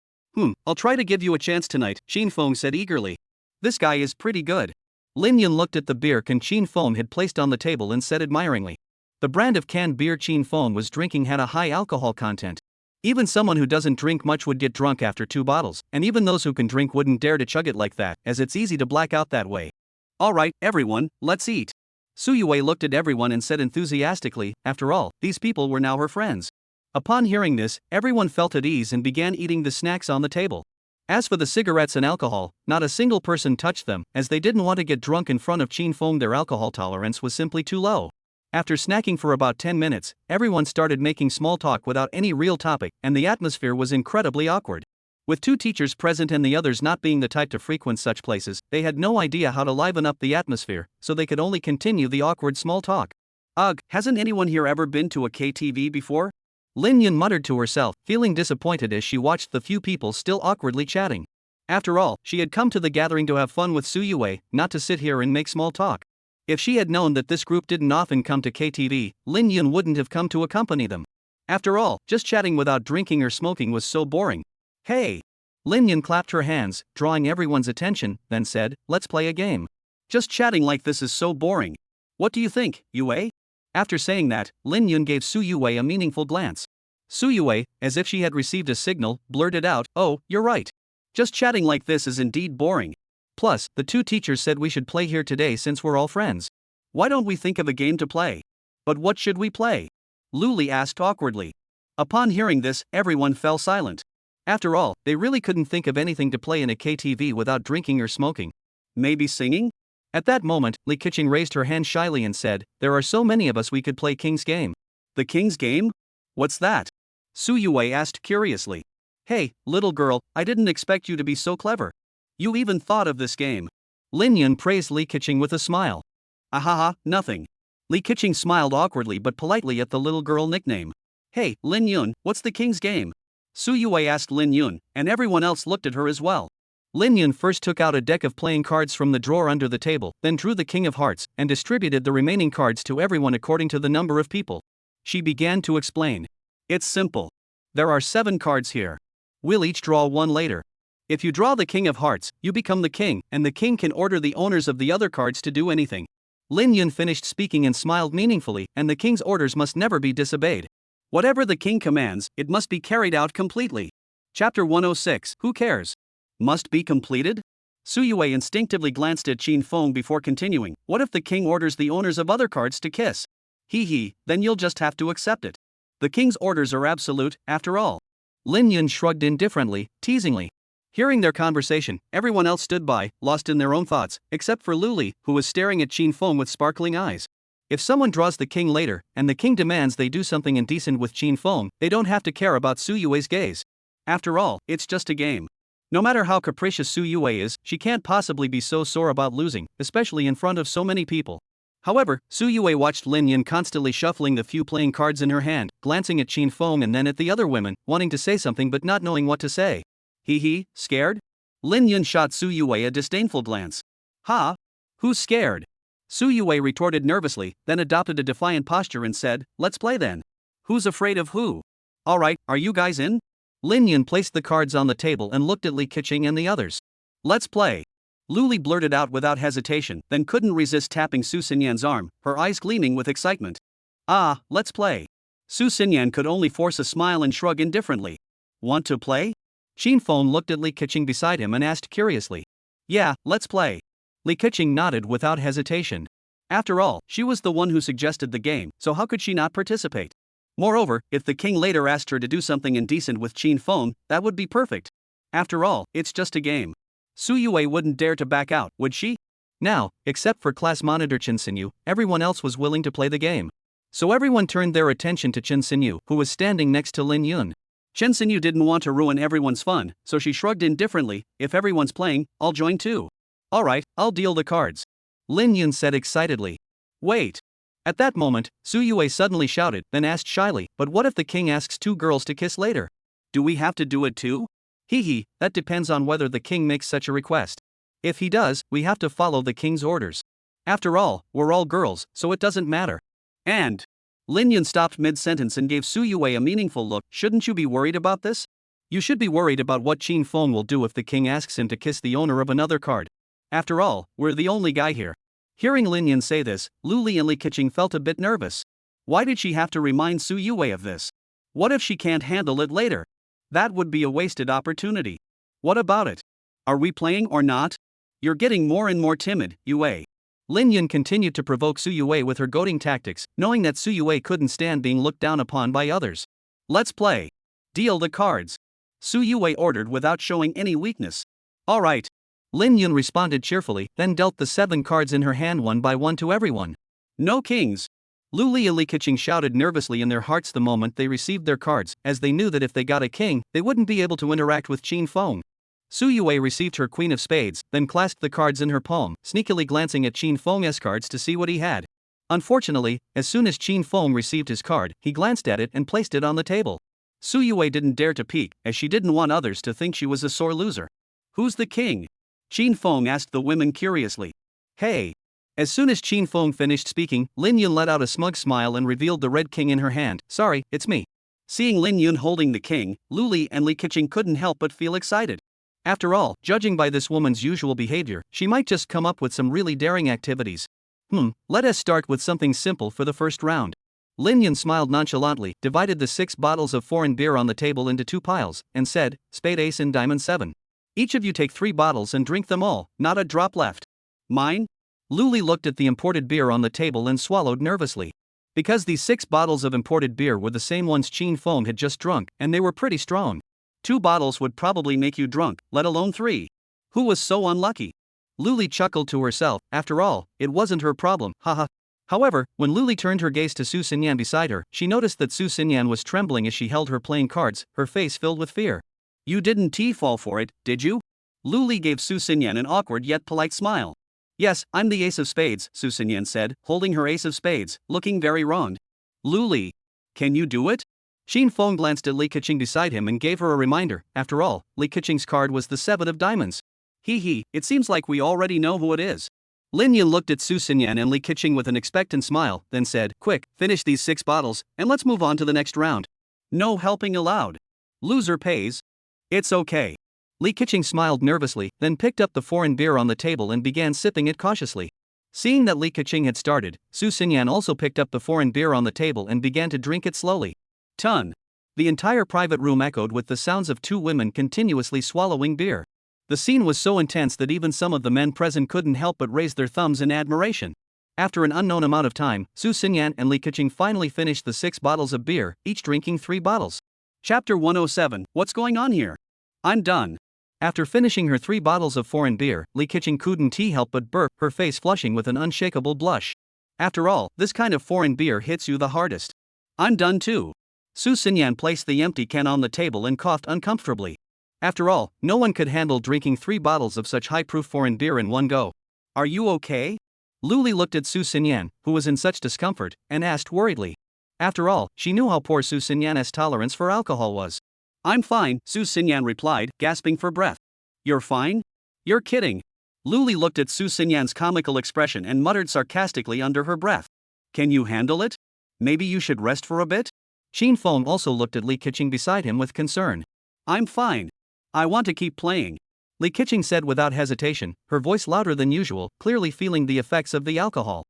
I'll try to give you a chance tonight, Chin Fong said eagerly. This guy is pretty good. Lin Yun looked at the beer can Chin Fong had placed on the table and said admiringly. The brand of canned beer Chin Fong was drinking had a high alcohol content. Even someone who doesn't drink much would get drunk after 2 bottles, and even those who can drink wouldn't dare to chug it like that, as it's easy to black out that way. Alright, everyone, let's eat. Su Yue looked at everyone and said enthusiastically, after all, these people were now her friends. Upon hearing this, everyone felt at ease and began eating the snacks on the table. As for the cigarettes and alcohol, not a single person touched them, as they didn't want to get drunk in front of Chin Fong. Their alcohol tolerance was simply too low. After snacking for about 10 minutes, everyone started making small talk without any real topic, and the atmosphere was incredibly awkward. With 2 teachers present and the others not being the type to frequent such places, they had no idea how to liven up the atmosphere, so they could only continue the awkward small talk. Ugh, hasn't anyone here ever been to a KTV before? Lin Yun muttered to herself, feeling disappointed as she watched the few people still awkwardly chatting. After all, she had come to the gathering to have fun with Su Yue, not to sit here and make small talk. If she had known that this group didn't often come to KTV, Lin Yun wouldn't have come to accompany them. After all, just chatting without drinking or smoking was so boring. Hey! Lin Yun clapped her hands, drawing everyone's attention, then said, let's play a game. Just chatting like this is so boring. What do you think, Yue? After saying that, Lin Yun gave Su Yue a meaningful glance. Su Yue, as if she had received a signal, blurted out, oh, you're right. Just chatting like this is indeed boring. Plus, the two teachers said we should play here today since we're all friends. Why don't we think of a game to play? But what should we play? Luli asked awkwardly. Upon hearing this, everyone fell silent. After all, they really couldn't think of anything to play in a KTV without drinking or smoking. Maybe singing? At that moment, Li Keqing raised her hand shyly and said, there are so many of us we could play King's Game. The King's Game? What's that? Su Yue asked curiously. Hey, little girl, I didn't expect you to be so clever. You even thought of this game. Lin Yun praised Li Keqing with a smile. Ahaha, nothing. Li Keqing smiled awkwardly but politely at the little girl nickname. Hey, Lin Yun, what's the King's Game? Su Yue asked Lin Yun, and everyone else looked at her as well. Lin Yun first took out a deck of playing cards from the drawer under the table, then drew the King of Hearts, and distributed the remaining cards to everyone according to the number of people. She began to explain. It's simple. There are 7 cards here. We'll each draw one later. If you draw the King of Hearts, you become the king, and the king can order the owners of the other cards to do anything. Lin Yun finished speaking and smiled meaningfully, and the king's orders must never be disobeyed. Whatever the king commands, it must be carried out completely. Chapter 106, Who Cares? Must be completed? Su Yue instinctively glanced at Qin Feng before continuing, what if the king orders the owners of other cards to kiss? Then you'll just have to accept it. The king's orders are absolute, after all. Lin Yun shrugged indifferently, teasingly. Hearing their conversation, everyone else stood by, lost in their own thoughts, except for Luli, who was staring at Qin Feng with sparkling eyes. If someone draws the king later, and the king demands they do something indecent with Qin Feng, they don't have to care about Su Yue's gaze. After all, it's just a game. No matter how capricious Su Yue is, she can't possibly be so sore about losing, especially in front of so many people. However, Su Yue watched Lin Yun constantly shuffling the few playing cards in her hand, glancing at Qin Feng and then at the other women, wanting to say something but not knowing what to say. Scared? Lin Yun shot Su Yue a disdainful glance. Ha? Who's scared? Su Yue retorted nervously, then adopted a defiant posture and said, let's play then. Who's afraid of who? Alright, are you guys in? Lin Yun placed the cards on the table and looked at Li Keqing and the others. Let's play. Luli blurted out without hesitation, then couldn't resist tapping Su Xinyan's arm, her eyes gleaming with excitement. Ah, let's play. Su Xinyan could only force a smile and shrug indifferently. Want to play? Qin Feng looked at Li Keqing beside him and asked curiously. Yeah, let's play. Li Keqing nodded without hesitation. After all, she was the one who suggested the game, so how could she not participate? Moreover, if the king later asked her to do something indecent with Qin Feng, that would be perfect. After all, it's just a game. Su Yue wouldn't dare to back out, would she? Now, except for class monitor Chen Xinyu, everyone else was willing to play the game. So everyone turned their attention to Chen Xinyu, who was standing next to Lin Yun. Chen Xinyu didn't want to ruin everyone's fun, so she shrugged indifferently, if everyone's playing, I'll join too. Alright, I'll deal the cards. Lin Yun said excitedly. Wait. At that moment, Su Yue suddenly shouted, then asked shyly, but what if the king asks 2 girls to kiss later? Do we have to do it too? That depends on whether the king makes such a request. If he does, we have to follow the king's orders. After all, we're all girls, so it doesn't matter. And Lin Yun stopped mid-sentence and gave Su Yue a meaningful look. Shouldn't you be worried about this? You should be worried about what Qin Feng will do if the king asks him to kiss the owner of another card. After all, we're the only guy here. Hearing Lin Yun say this, Luli and Li Keqing felt a bit nervous. Why did she have to remind Su Yue of this? What if she can't handle it later? That would be a wasted opportunity. What about it? Are we playing or not? You're getting more and more timid, Yue. Lin Yun continued to provoke Su Yue with her goading tactics, knowing that Su Yue couldn't stand being looked down upon by others. Let's play. Deal the cards. Su Yue ordered without showing any weakness. Alright. Lin Yun responded cheerfully, then dealt the 7 cards in her hand one by one to everyone. No kings. Luli and Li Keqing shouted nervously in their hearts the moment they received their cards, as they knew that if they got a king, they wouldn't be able to interact with Qin Feng. Su Yue received her queen of spades, then clasped the cards in her palm, sneakily glancing at Qin Feng's cards to see what he had. Unfortunately, as soon as Qin Feng received his card, he glanced at it and placed it on the table. Su Yue didn't dare to peek, as she didn't want others to think she was a sore loser. Who's the king? Qin Feng asked the women curiously. Hey! As soon as Qin Feng finished speaking, Lin Yun let out a smug smile and revealed the red king in her hand. Sorry, it's me. Seeing Lin Yun holding the king, Lu Li and Li Keqing couldn't help but feel excited. After all, judging by this woman's usual behavior, she might just come up with some really daring activities. Let us start with something simple for the first round. Lin Yun smiled nonchalantly, divided the 6 bottles of foreign beer on the table into 2 piles, and said, Spade Ace and Diamond 7. Each of you take 3 bottles and drink them all, not a drop left. Mine? Lu Li looked at the imported beer on the table and swallowed nervously. Because these 6 bottles of imported beer were the same ones Qin Feng had just drunk, and they were pretty strong. 2 bottles would probably make you drunk, let alone 3. Who was so unlucky? Lu Li chuckled to herself. After all, it wasn't her problem, haha. However, when Lu Li turned her gaze to Su Xinyan beside her, she noticed that Su Xinyan was trembling as she held her playing cards, her face filled with fear. You didn't fall for it, did you? Lu Li gave Su Xinyan an awkward yet polite smile. Yes, I'm the ace of spades, Su Xinyan said, holding her ace of spades, looking very wronged. Lu Li, can you do it? Qin Feng glanced at Li Keqing beside him and gave her a reminder. After all, Li Keqing's card was the 7 of diamonds. It seems like we already know who it is. Lin Yun looked at Su Xinyan and Li Keqing with an expectant smile, then said, Quick, finish these 6 bottles, and let's move on to the next round. No helping allowed. Loser pays. It's okay. Li Keqing smiled nervously, then picked up the foreign beer on the table and began sipping it cautiously. Seeing that Li Keqing had started, Su Xinyan also picked up the foreign beer on the table and began to drink it slowly. Ton. The entire private room echoed with the sounds of 2 women continuously swallowing beer. The scene was so intense that even some of the men present couldn't help but raise their thumbs in admiration. After an unknown amount of time, Su Xinyan and Li Keqing finally finished the 6 bottles of beer, each drinking 3 bottles. Chapter 107, What's going on here? I'm done. After finishing her 3 bottles of foreign beer, Li Keqing couldn't help but burp, her face flushing with an unshakable blush. After all, this kind of foreign beer hits you the hardest. I'm done too. Su Xinyan placed the empty can on the table and coughed uncomfortably. After all, no one could handle drinking 3 bottles of such high-proof foreign beer in one go. Are you okay? Lu Li looked at Su Xinyan, who was in such discomfort, and asked worriedly. After all, she knew how poor Su Xinyan's tolerance for alcohol was. I'm fine, Su Xinyan replied, gasping for breath. You're fine? You're kidding. Lu Li looked at Su Xinyan's comical expression and muttered sarcastically under her breath. Can you handle it? Maybe you should rest for a bit? Qin Feng also looked at Li Keqing beside him with concern. I'm fine. I want to keep playing. Li Keqing said without hesitation, her voice louder than usual, clearly feeling the effects of the alcohol.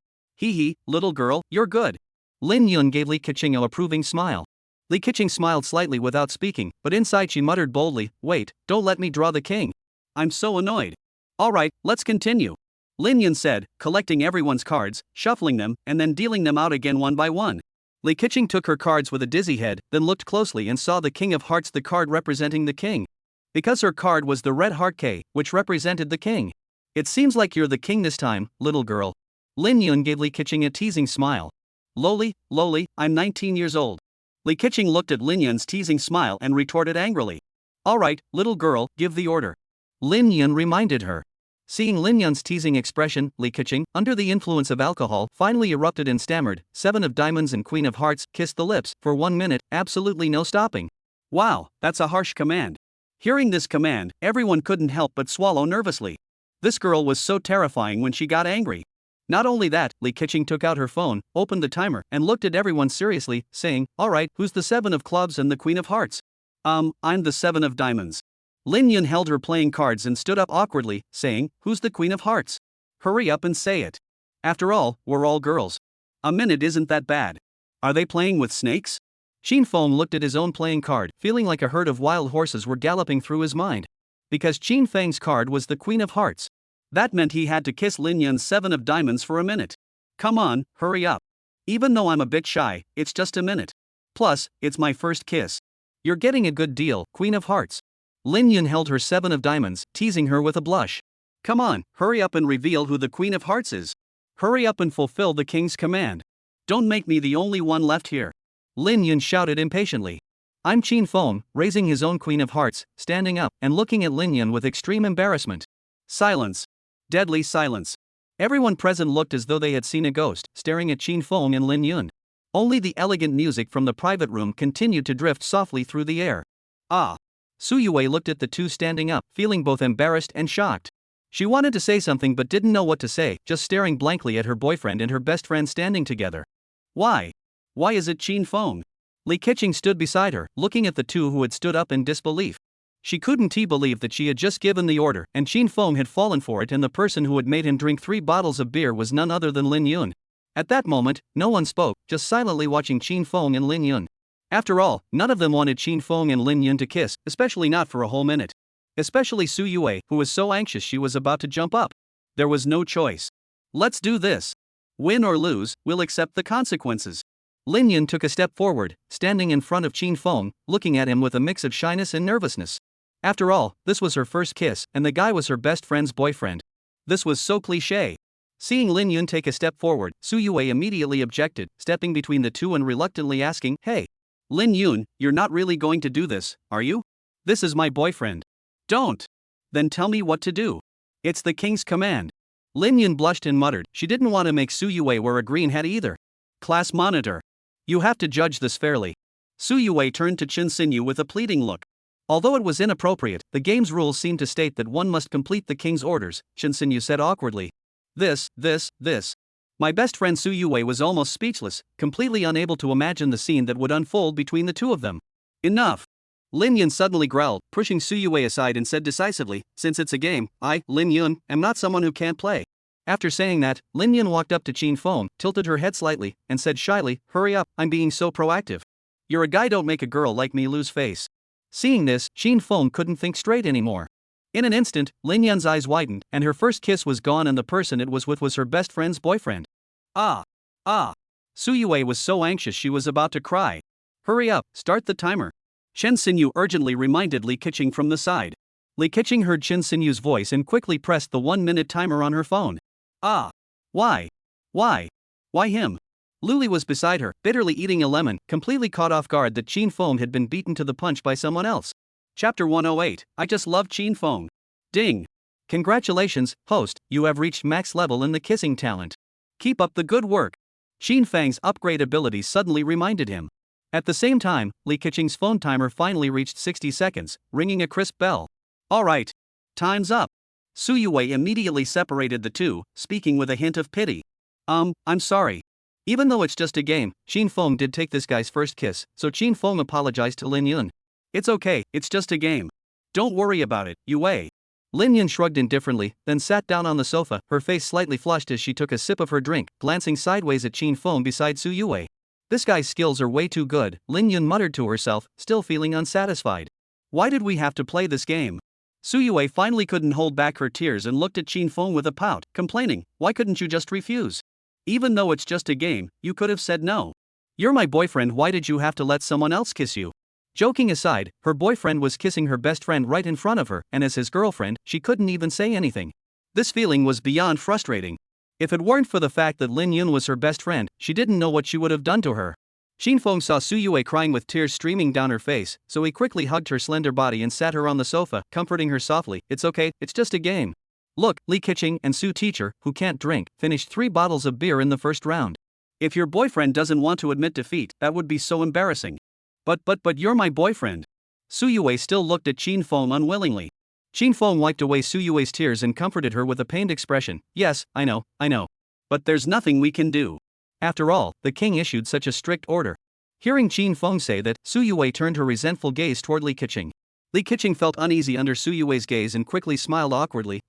Little girl, you're good. Lin Yun gave Li Keqing a approving smile. Li Keqing smiled slightly without speaking, but inside she muttered boldly, Wait, don't let me draw the king. I'm so annoyed. Alright, let's continue. Lin Yun said, collecting everyone's cards, shuffling them, and then dealing them out again one by one. Li Keqing took her cards with a dizzy head, then looked closely and saw the king of hearts, the card representing the king. Because her card was the red heart K, which represented the king. It seems like you're the king this time, little girl. Lin Yun gave Li Keqing a teasing smile. Loli, I'm 19 years old. Li Keqing looked at Lin Yun's teasing smile and retorted angrily. Alright, little girl, give the order. Lin Yun reminded her. Seeing Lin Yun's teasing expression, Li Keqing, under the influence of alcohol, finally erupted and stammered, 7 of diamonds and queen of hearts, kissed the lips, for 1 minute, absolutely no stopping. Wow, that's a harsh command. Hearing this command, everyone couldn't help but swallow nervously. This girl was so terrifying when she got angry. Not only that, Li Keqing took out her phone, opened the timer, and looked at everyone seriously, saying, Alright, who's the 7 of clubs and the queen of hearts? I'm the 7 of diamonds. Lin Yun held her playing cards and stood up awkwardly, saying, Who's the queen of hearts? Hurry up and say it. After all, we're all girls. A minute isn't that bad. Are they playing with snakes? Qin Feng looked at his own playing card, feeling like a herd of wild horses were galloping through his mind. Because Qin Feng's card was the queen of hearts. That meant he had to kiss Lin Yun's 7 of diamonds for a minute. Come on, hurry up. Even though I'm a bit shy, it's just a minute. Plus, it's my first kiss. You're getting a good deal, queen of hearts. Lin Yun held her 7 of diamonds, teasing her with a blush. Come on, hurry up and reveal who the queen of hearts is. Hurry up and fulfill the king's command. Don't make me the only one left here. Lin Yun shouted impatiently. I'm Qin Feng, raising his own queen of hearts, standing up and looking at Lin Yun with extreme embarrassment. Silence. Deadly silence. Everyone present looked as though they had seen a ghost, staring at Qin Feng and Lin Yun. Only the elegant music from the private room continued to drift softly through the air. Ah! Su Yue looked at the two standing up, feeling both embarrassed and shocked. She wanted to say something but didn't know what to say, just staring blankly at her boyfriend and her best friend standing together. Why? Why is it Qin Feng? Li Keqing stood beside her, looking at the two who had stood up in disbelief. She couldn't believe that she had just given the order and Qin Feng had fallen for it, and the person who had made him drink 3 bottles of beer was none other than Lin Yun. At that moment, no one spoke, just silently watching Qin Feng and Lin Yun. After all, none of them wanted Qin Feng and Lin Yun to kiss, especially not for a whole minute. Especially Su Yue, who was so anxious she was about to jump up. There was no choice. Let's do this. Win or lose, we'll accept the consequences. Lin Yun took a step forward, standing in front of Qin Feng, looking at him with a mix of shyness and nervousness. After all, this was her first kiss, and the guy was her best friend's boyfriend. This was so cliché. Seeing Lin Yun take a step forward, Su Yue immediately objected, stepping between the two and reluctantly asking, "Hey, Lin Yun, you're not really going to do this, are you? This is my boyfriend." "Don't." "Then tell me what to do. It's the king's command." Lin Yun blushed and muttered she didn't want to make Su Yue wear a green hat either. "Class monitor. You have to judge this fairly." Su Yue turned to Chen Xinyu with a pleading look. Although it was inappropriate, the game's rules seemed to state that one must complete the king's orders, Chen Xinyu said awkwardly. This. My best friend Su Yue was almost speechless, completely unable to imagine the scene that would unfold between the two of them. "Enough." Lin Yun suddenly growled, pushing Su Yue aside and said decisively, "Since it's a game, I, Lin Yun, am not someone who can't play." After saying that, Lin Yun walked up to Qin Feng, tilted her head slightly, and said shyly, "Hurry up, I'm being so proactive. You're a guy, don't make a girl like me lose face." Seeing this, Qin Feng couldn't think straight anymore. In an instant, Lin Yun's eyes widened, and her first kiss was gone, and the person it was with was her best friend's boyfriend. Ah! Su Yue was so anxious she was about to cry. "Hurry up, start the timer." Chen Xinyu urgently reminded Li Keqing from the side. Li Keqing heard Chen Xinyu's voice and quickly pressed the 1-minute timer on her phone. Ah! Why? Why him? Luli was beside her, bitterly eating a lemon, completely caught off guard that Qin Feng had been beaten to the punch by someone else. Chapter 108, I just love Qin Feng. Ding! Congratulations, host, you have reached max level in the kissing talent. Keep up the good work. Qin Feng's upgrade ability suddenly reminded him. At the same time, Li Keqing's phone timer finally reached 60 seconds, ringing a crisp bell. Alright. Time's up. Su Yue immediately separated the two, speaking with a hint of pity. I'm sorry. Even though it's just a game, Qin Feng did take this guy's first kiss, so Qin Feng apologized to Lin Yun. It's okay, it's just a game. Don't worry about it, Yue. Lin Yun shrugged indifferently, then sat down on the sofa, her face slightly flushed as she took a sip of her drink, glancing sideways at Qin Feng beside Su Yue. This guy's skills are way too good, Lin Yun muttered to herself, still feeling unsatisfied. Why did we have to play this game? Su Yue finally couldn't hold back her tears and looked at Qin Feng with a pout, complaining, why couldn't you just refuse? Even though it's just a game, you could have said no. You're my boyfriend, why did you have to let someone else kiss you? Joking aside, her boyfriend was kissing her best friend right in front of her, and as his girlfriend, she couldn't even say anything. This feeling was beyond frustrating. If it weren't for the fact that Lin Yun was her best friend, she didn't know what she would have done to her. Qin Feng saw Su Yue crying with tears streaming down her face, so he quickly hugged her slender body and sat her on the sofa, comforting her softly. It's okay, it's just a game. Look, Li Keqing and Su Teacher, who can't drink, finished 3 bottles of beer in the first round. If your boyfriend doesn't want to admit defeat, that would be so embarrassing. But you're my boyfriend. Su Yue still looked at Qin Feng unwillingly. Qin Feng wiped away Su Yue's tears and comforted her with a pained expression. Yes, I know. But there's nothing we can do. After all, the king issued such a strict order. Hearing Qin Feng say that, Su Yue turned her resentful gaze toward Li Keqing. Li Keqing felt uneasy under Su Yue's gaze and quickly smiled awkwardly.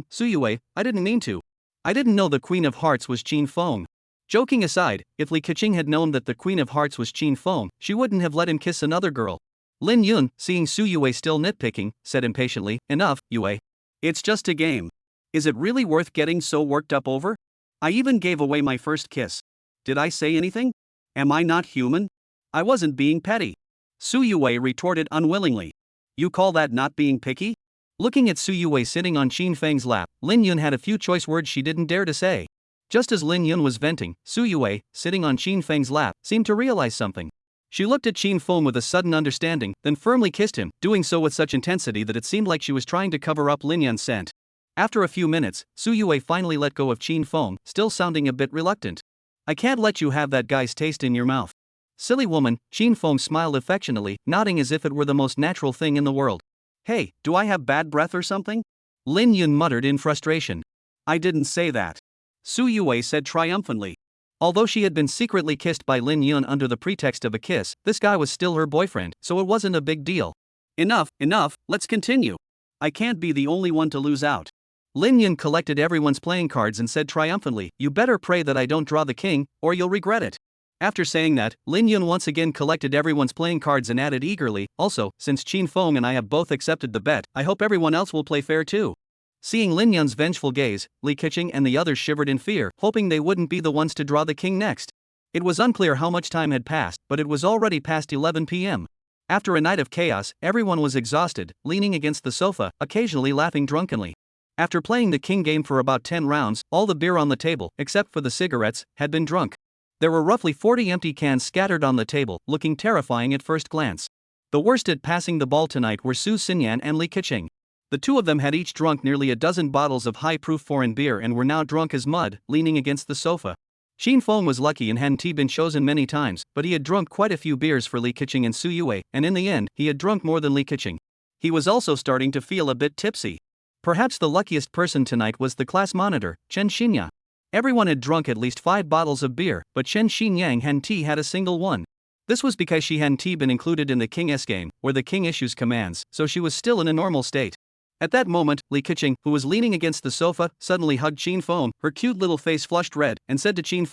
Su Yue, I didn't mean to. I didn't know the Queen of Hearts was Qin Feng. Joking aside, if Li Keqing had known that the Queen of Hearts was Qin Feng, she wouldn't have let him kiss another girl. Lin Yun, seeing Su Yue still nitpicking, said impatiently, Enough, Yue. It's just a game. Is it really worth getting so worked up over? I even gave away my first kiss. Did I say anything? Am I not human? I wasn't being petty. Su Yue retorted unwillingly. You call that not being picky? Looking at Su Yue sitting on Qin Feng's lap, Lin Yun had a few choice words she didn't dare to say. Just as Lin Yun was venting, Su Yue, sitting on Qin Feng's lap, seemed to realize something. She looked at Qin Feng with a sudden understanding, then firmly kissed him, doing so with such intensity that it seemed like she was trying to cover up Lin Yun's scent. After a few minutes, Su Yue finally let go of Qin Feng, still sounding a bit reluctant. I can't let you have that guy's taste in your mouth. Silly woman, Qin Feng smiled affectionately, nodding as if it were the most natural thing in the world. Hey, do I have bad breath or something? Lin Yun muttered in frustration. I didn't say that. Su Yue said triumphantly. Although she had been secretly kissed by Lin Yun under the pretext of a kiss, this guy was still her boyfriend, so it wasn't a big deal. Enough, let's continue. I can't be the only one to lose out. Lin Yun collected everyone's playing cards and said triumphantly, you better pray that I don't draw the king, or you'll regret it. After saying that, Lin Yun once again collected everyone's playing cards and added eagerly, also, since Qin Feng and I have both accepted the bet, I hope everyone else will play fair too. Seeing Lin Yun's vengeful gaze, Li Keqing and the others shivered in fear, hoping they wouldn't be the ones to draw the king next. It was unclear how much time had passed, but it was already past 11 p.m. After a night of chaos, everyone was exhausted, leaning against the sofa, occasionally laughing drunkenly. After playing the king game for about 10 rounds, all the beer on the table, except for the cigarettes, had been drunk. There were roughly 40 empty cans scattered on the table, looking terrifying at first glance. The worst at passing the ball tonight were Su Xinyan and Li Keqing. The two of them had each drunk nearly a dozen bottles of high-proof foreign beer and were now drunk as mud, leaning against the sofa. Qin Feng was lucky and hadn't been chosen many times, but he had drunk quite a few beers for Li Keqing and Su Yue, and in the end, he had drunk more than Li Keqing. He was also starting to feel a bit tipsy. Perhaps the luckiest person tonight was the class monitor, Chen Xinya. Everyone had drunk at least 5 bottles of beer, but Chen Xinyang hadn't had a single one. This was because she hadn't been included in the King's game, where the king issues commands, so she was still in a normal state. At that moment, Li Keqing, who was leaning against the sofa, suddenly hugged Qin Feng, her cute little face flushed red, and said to Qin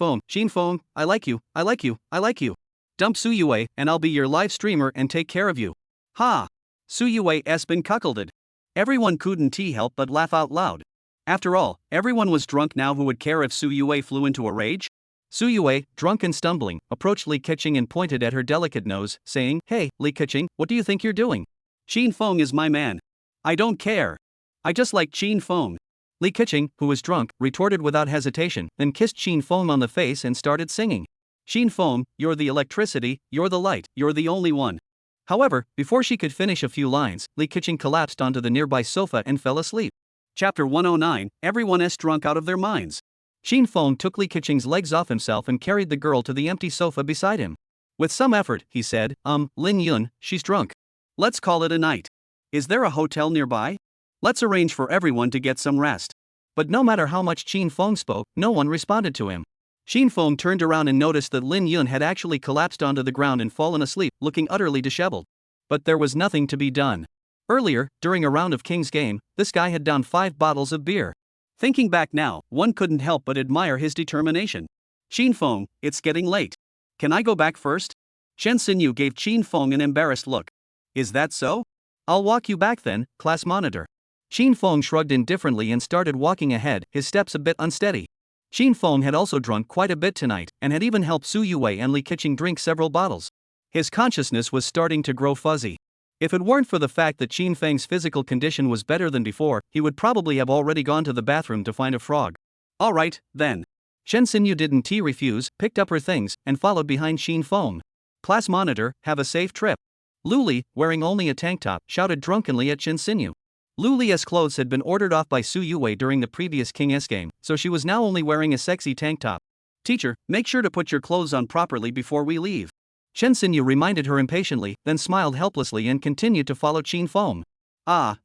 Feng, I like you, I like you, I like you. Dump Su Yue, and I'll be your live streamer and take care of you. Ha! Su Yue's been cuckolded. Everyone couldn't help but laugh out loud. After all, everyone was drunk now. Who would care if Su Yue flew into a rage? Su Yue, drunk and stumbling, approached Li Keqing and pointed at her delicate nose, saying, Hey, Li Keqing, what do you think you're doing? Qin Feng is my man. I don't care. I just like Qin Feng. Li Keqing, who was drunk, retorted without hesitation, then kissed Qin Feng on the face and started singing. Qin Feng, you're the electricity, you're the light, you're the only one. However, before she could finish a few lines, Li Keqing collapsed onto the nearby sofa and fell asleep. Chapter 109, Everyone's drunk out of their minds. Qin Feng took Li Keqing's legs off himself and carried the girl to the empty sofa beside him. With some effort, he said, Lin Yun, she's drunk. Let's call it a night. Is there a hotel nearby? Let's arrange for everyone to get some rest. But no matter how much Qin Feng spoke, no one responded to him. Qin Feng turned around and noticed that Lin Yun had actually collapsed onto the ground and fallen asleep, looking utterly disheveled. But there was nothing to be done. Earlier, during a round of King's game, this guy had downed 5 bottles of beer. Thinking back now, one couldn't help but admire his determination. Qin Feng, it's getting late. Can I go back first? Shen Xinyu gave Qin Feng an embarrassed look. Is that so? I'll walk you back then, class monitor. Qin Feng shrugged indifferently and started walking ahead, his steps a bit unsteady. Qin Feng had also drunk quite a bit tonight, and had even helped Su Yue and Li Keqing drink several bottles. His consciousness was starting to grow fuzzy. If it weren't for the fact that Qin Feng's physical condition was better than before, he would probably have already gone to the bathroom to find a frog. Alright, then. Shen Xinyu didn't refuse, picked up her things, and followed behind Qin Feng. Class monitor, have a safe trip. Luli, wearing only a tank top, shouted drunkenly at Shen Xinyu. Luli's clothes had been ordered off by Su Yue during the previous King's game, so she was now only wearing a sexy tank top. Teacher, make sure to put your clothes on properly before we leave. Shen Xinyu reminded her impatiently, then smiled helplessly and continued to follow Qin Feng.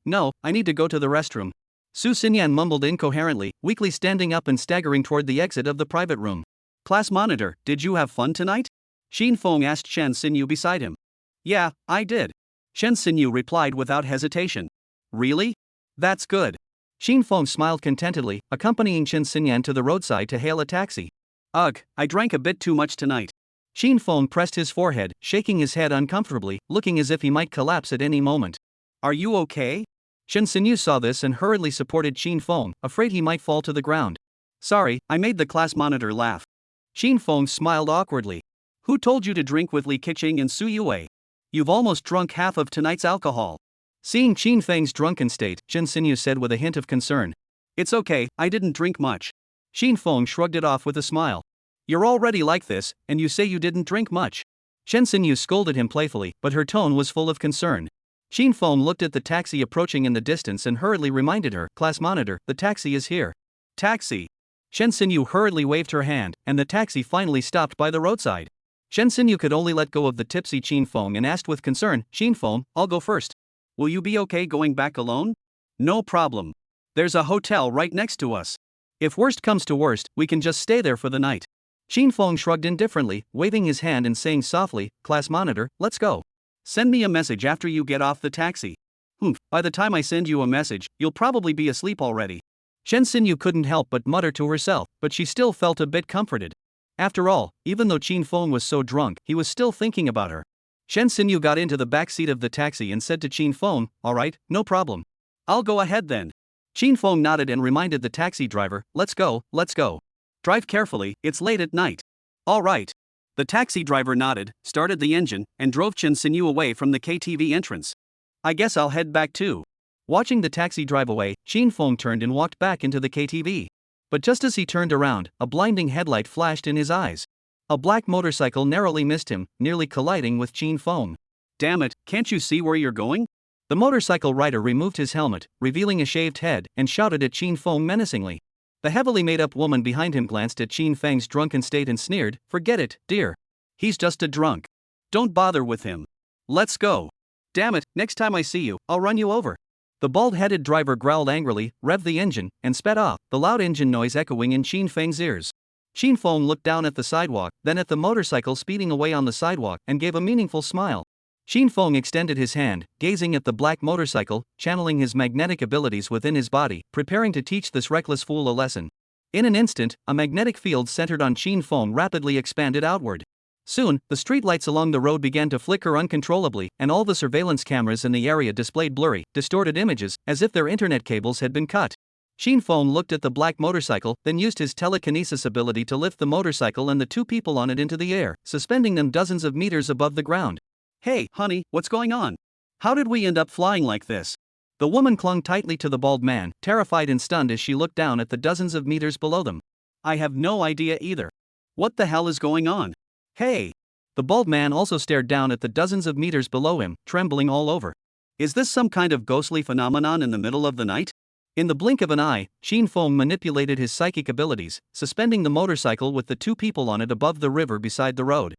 No, I need to go to the restroom. Su Xinyan mumbled incoherently, weakly standing up and staggering toward the exit of the private room. Class monitor, did you have fun tonight? Qin Feng asked Shen Xinyu beside him. Yeah, I did. Shen Xinyu replied without hesitation. Really? That's good. Qin Feng smiled contentedly, accompanying Shen Xinyan to the roadside to hail a taxi. Ugh, I drank a bit too much tonight. Qin Feng pressed his forehead, shaking his head uncomfortably, looking as if he might collapse at any moment. Are you okay? Shen Xinyu saw this and hurriedly supported Qin Feng, afraid he might fall to the ground. Sorry, I made the class monitor laugh. Qin Feng smiled awkwardly. Who told you to drink with Li Keqing and Su Yue? You've almost drunk half of tonight's alcohol. Seeing Qin Feng's drunken state, Shen Xinyu said with a hint of concern. It's okay, I didn't drink much. Qin Feng shrugged it off with a smile. You're already like this, and you say you didn't drink much. Shen Xinyu scolded him playfully, but her tone was full of concern. Shin Fong looked at the taxi approaching in the distance and hurriedly reminded her, "Class monitor, the taxi is here." Taxi. Shen Xinyu hurriedly waved her hand, and the taxi finally stopped by the roadside. Shen Xinyu could only let go of the tipsy Shin Fong and asked with concern, "Shin Fong, I'll go first. Will you be okay going back alone?" "No problem. There's a hotel right next to us. If worst comes to worst, we can just stay there for the night." Shin Fong shrugged indifferently, waving his hand and saying softly, "Class monitor, let's go. Send me a message after you get off the taxi." By the time I send you a message, you'll probably be asleep already." Shen Xinyu couldn't help but mutter to herself, but she still felt a bit comforted. After all, even though Shin Fong was so drunk, he was still thinking about her. Shen Xinyu got into the back seat of the taxi and said to Shin Fong, "All right, no problem. I'll go ahead then." Shin Fong nodded and reminded the taxi driver, let's go. Drive carefully, it's late at night." "All right." The taxi driver nodded, started the engine, and drove Shen Xinyu away from the KTV entrance. "I guess I'll head back too." Watching the taxi drive away, Shin Fong turned and walked back into the KTV. But just as he turned around, a blinding headlight flashed in his eyes. A black motorcycle narrowly missed him, nearly colliding with Shin Fong. "Damn it, can't you see where you're going?" The motorcycle rider removed his helmet, revealing a shaved head, and shouted at Shin Fong menacingly. The heavily made-up woman behind him glanced at Shin Fang's drunken state and sneered, "Forget it, dear. He's just a drunk. Don't bother with him. Let's go." "Damn it, next time I see you, I'll run you over." The bald-headed driver growled angrily, revved the engine, and sped off, the loud engine noise echoing in Shin Fang's ears. Shin Fong looked down at the sidewalk, then at the motorcycle speeding away on the sidewalk, and gave a meaningful smile. Shin Fong extended his hand, gazing at the black motorcycle, channeling his magnetic abilities within his body, preparing to teach this reckless fool a lesson. In an instant, a magnetic field centered on Shin Fong rapidly expanded outward. Soon, the streetlights along the road began to flicker uncontrollably, and all the surveillance cameras in the area displayed blurry, distorted images, as if their internet cables had been cut. Shin Fong looked at the black motorcycle, then used his telekinesis ability to lift the motorcycle and the two people on it into the air, suspending them dozens of meters above the ground. "Hey, honey, what's going on? How did we end up flying like this?" The woman clung tightly to the bald man, terrified and stunned as she looked down at the dozens of meters below them. "I have no idea either. What the hell is going on? Hey!" The bald man also stared down at the dozens of meters below him, trembling all over. "Is this some kind of ghostly phenomenon in the middle of the night?" In the blink of an eye, Shin Fong manipulated his psychic abilities, suspending the motorcycle with the two people on it above the river beside the road.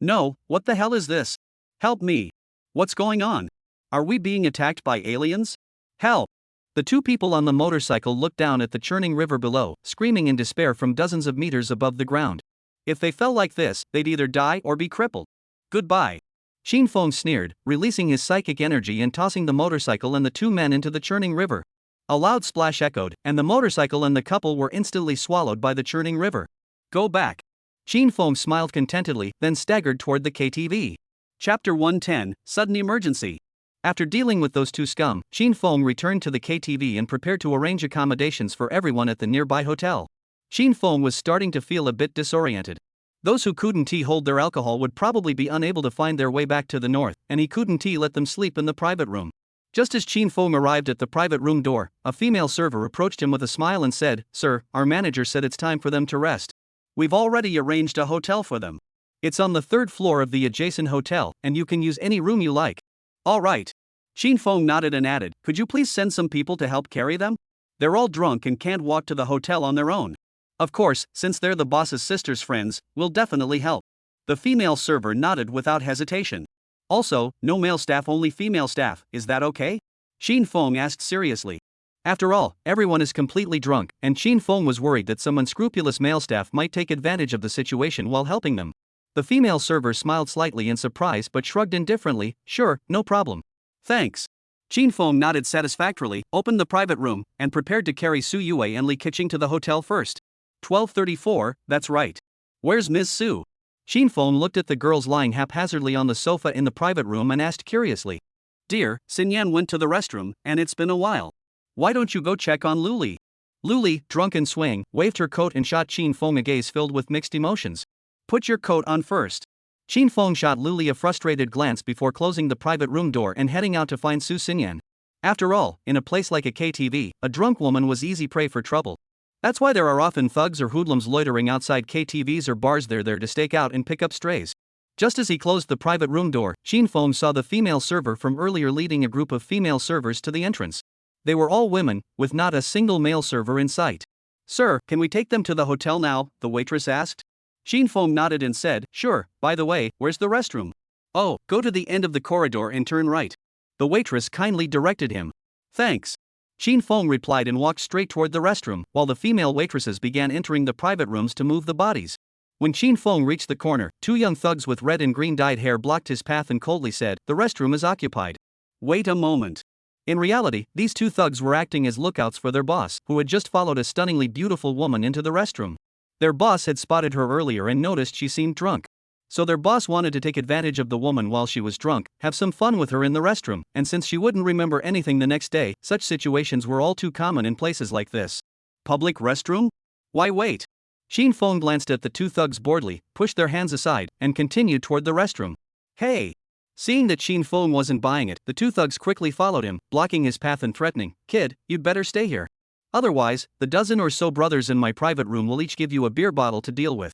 "No, what the hell is this? Help me. What's going on? Are we being attacked by aliens? Help!" The two people on the motorcycle looked down at the churning river below, screaming in despair from dozens of meters above the ground. If they fell like this, they'd either die or be crippled. "Goodbye." Shin Fong sneered, releasing his psychic energy and tossing the motorcycle and the two men into the churning river. A loud splash echoed, and the motorcycle and the couple were instantly swallowed by the churning river. "Go back." Shin Fong smiled contentedly, then staggered toward the KTV. Chapter 110, Sudden Emergency. After dealing with those two scum, Shin Fong returned to the KTV and prepared to arrange accommodations for everyone at the nearby hotel. Shin Fong was starting to feel a bit disoriented. Those who couldn't hold their alcohol would probably be unable to find their way back to the north, and he couldn't let them sleep in the private room. Just as Shin Fong arrived at the private room door, a female server approached him with a smile and said, "Sir, our manager said it's time for them to rest. We've already arranged a hotel for them. It's on the third floor of the adjacent hotel, and you can use any room you like." "All right." Shin Fong nodded and added, "Could you please send some people to help carry them? They're all drunk and can't walk to the hotel on their own." "Of course, since they're the boss's sister's friends, we'll definitely help." The female server nodded without hesitation. "Also, no male staff, only female staff, is that okay?" Shin Fong asked seriously. After all, everyone is completely drunk, and Shin Fong was worried that some unscrupulous male staff might take advantage of the situation while helping them. The female server smiled slightly in surprise but shrugged indifferently, "Sure, no problem. Thanks." Shin Fong nodded satisfactorily, opened the private room, and prepared to carry Su Yue and Li Keqing to the hotel first. 1234, that's right. Where's Ms. Su? Shin Fong looked at the girls lying haphazardly on the sofa in the private room and asked curiously. "Dear, Xinyan went to the restroom, and it's been a while. Why don't you go check on Luli?" Luli, drunk and swaying, waved her coat and shot Shin Fong a gaze filled with mixed emotions. "Put your coat on first." Shin Fong shot Luli a frustrated glance before closing the private room door and heading out to find Su Xinyan. After all, in a place like a KTV, a drunk woman was easy prey for trouble. That's why there are often thugs or hoodlums loitering outside KTVs or bars there to stake out and pick up strays. Just as he closed the private room door, Shin Fong saw the female server from earlier leading a group of female servers to the entrance. They were all women, with not a single male server in sight. "Sir, can we take them to the hotel now?" the waitress asked. Shin Fong nodded and said, "Sure, by the way, where's the restroom?" "Oh, go to the end of the corridor and turn right." The waitress kindly directed him. "Thanks." Shin Fong replied and walked straight toward the restroom, while the female waitresses began entering the private rooms to move the bodies. When Shin Fong reached the corner, two young thugs with red and green dyed hair blocked his path and coldly said, "The restroom is occupied." "Wait a moment." In reality, these two thugs were acting as lookouts for their boss, who had just followed a stunningly beautiful woman into the restroom. Their boss had spotted her earlier and noticed she seemed drunk. So their boss wanted to take advantage of the woman while she was drunk, have some fun with her in the restroom, and since she wouldn't remember anything the next day, such situations were all too common in places like this. Public restroom? Why wait? Shin Fong glanced at the two thugs boredly, pushed their hands aside, and continued toward the restroom. "Hey!" Seeing that Shin Fong wasn't buying it, the two thugs quickly followed him, blocking his path and threatening, "Kid, you'd better stay here. Otherwise, the dozen or so brothers in my private room will each give you a beer bottle to deal with."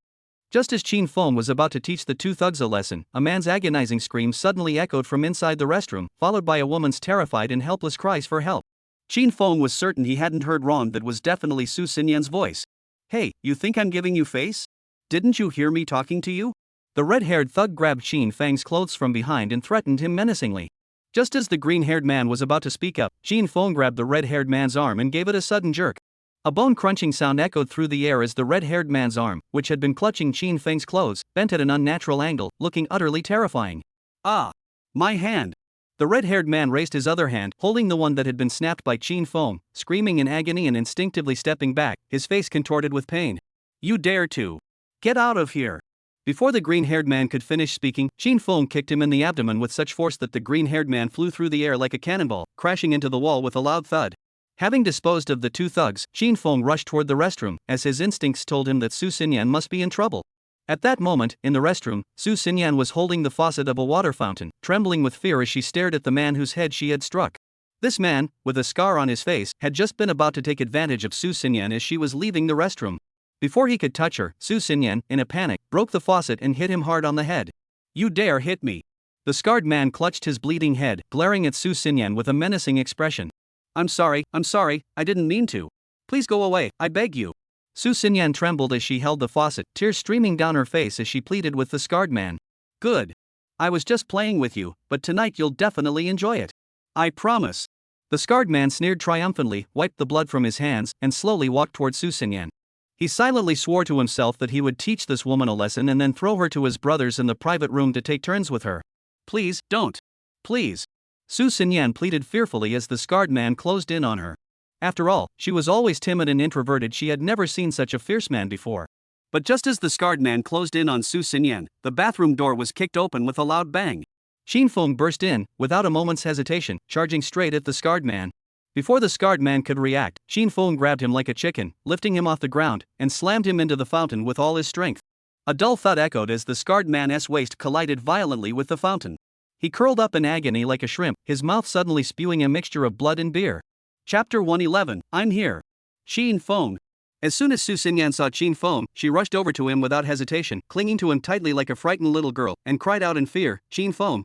Just as Shin Fong was about to teach the two thugs a lesson, a man's agonizing scream suddenly echoed from inside the restroom, followed by a woman's terrified and helpless cries for help. Shin Fong was certain he hadn't heard wrong. That was definitely Su Xinyan's voice. "Hey, you think I'm giving you face? Didn't you hear me talking to you?" The red-haired thug grabbed Shin Fang's clothes from behind and threatened him menacingly. Just as the green-haired man was about to speak up, Shin Fong grabbed the red-haired man's arm and gave it a sudden jerk. A bone-crunching sound echoed through the air as the red-haired man's arm, which had been clutching Shin Fang's clothes, bent at an unnatural angle, looking utterly terrifying. "Ah! My hand!" The red-haired man raised his other hand, holding the one that had been snapped by Shin Fong, screaming in agony and instinctively stepping back, his face contorted with pain. "You dare to! Get out of here!" Before the green-haired man could finish speaking, Shin Fong kicked him in the abdomen with such force that the green-haired man flew through the air like a cannonball, crashing into the wall with a loud thud. Having disposed of the two thugs, Shin Fong rushed toward the restroom, as his instincts told him that Su Xinyan must be in trouble. At that moment, in the restroom, Su Xinyan was holding the faucet of a water fountain, trembling with fear as she stared at the man whose head she had struck. This man, with a scar on his face, had just been about to take advantage of Su Xinyan as she was leaving the restroom. Before he could touch her, Su Xinyan, in a panic, broke the faucet and hit him hard on the head. "You dare hit me!" The scarred man clutched his bleeding head, glaring at Su Xinyan with a menacing expression. I'm sorry, I didn't mean to. Please go away, I beg you." Su Xinyan trembled as she held the faucet, tears streaming down her face as she pleaded with the scarred man. "Good. I was just playing with you, but tonight you'll definitely enjoy it. I promise." The scarred man sneered triumphantly, wiped the blood from his hands, and slowly walked toward Su Xinyan. He silently swore to himself that he would teach this woman a lesson and then throw her to his brothers in the private room to take turns with her. "Please, don't. Please." Su Xinyan pleaded fearfully as the scarred man closed in on her. After all, she was always timid and introverted. She had never seen such a fierce man before. But just as the scarred man closed in on Su Xinyan, the bathroom door was kicked open with a loud bang. Shin Fong burst in, without a moment's hesitation, charging straight at the scarred man. Before the scarred man could react, Shin Fong grabbed him like a chicken, lifting him off the ground, and slammed him into the fountain with all his strength. A dull thud echoed as the scarred man's waist collided violently with the fountain. He curled up in agony like a shrimp, his mouth suddenly spewing a mixture of blood and beer. Chapter 111, I'm here. Shin Fong. As soon as Su Xinyan saw Shin Fong, she rushed over to him without hesitation, clinging to him tightly like a frightened little girl, and cried out in fear, Shin Fong,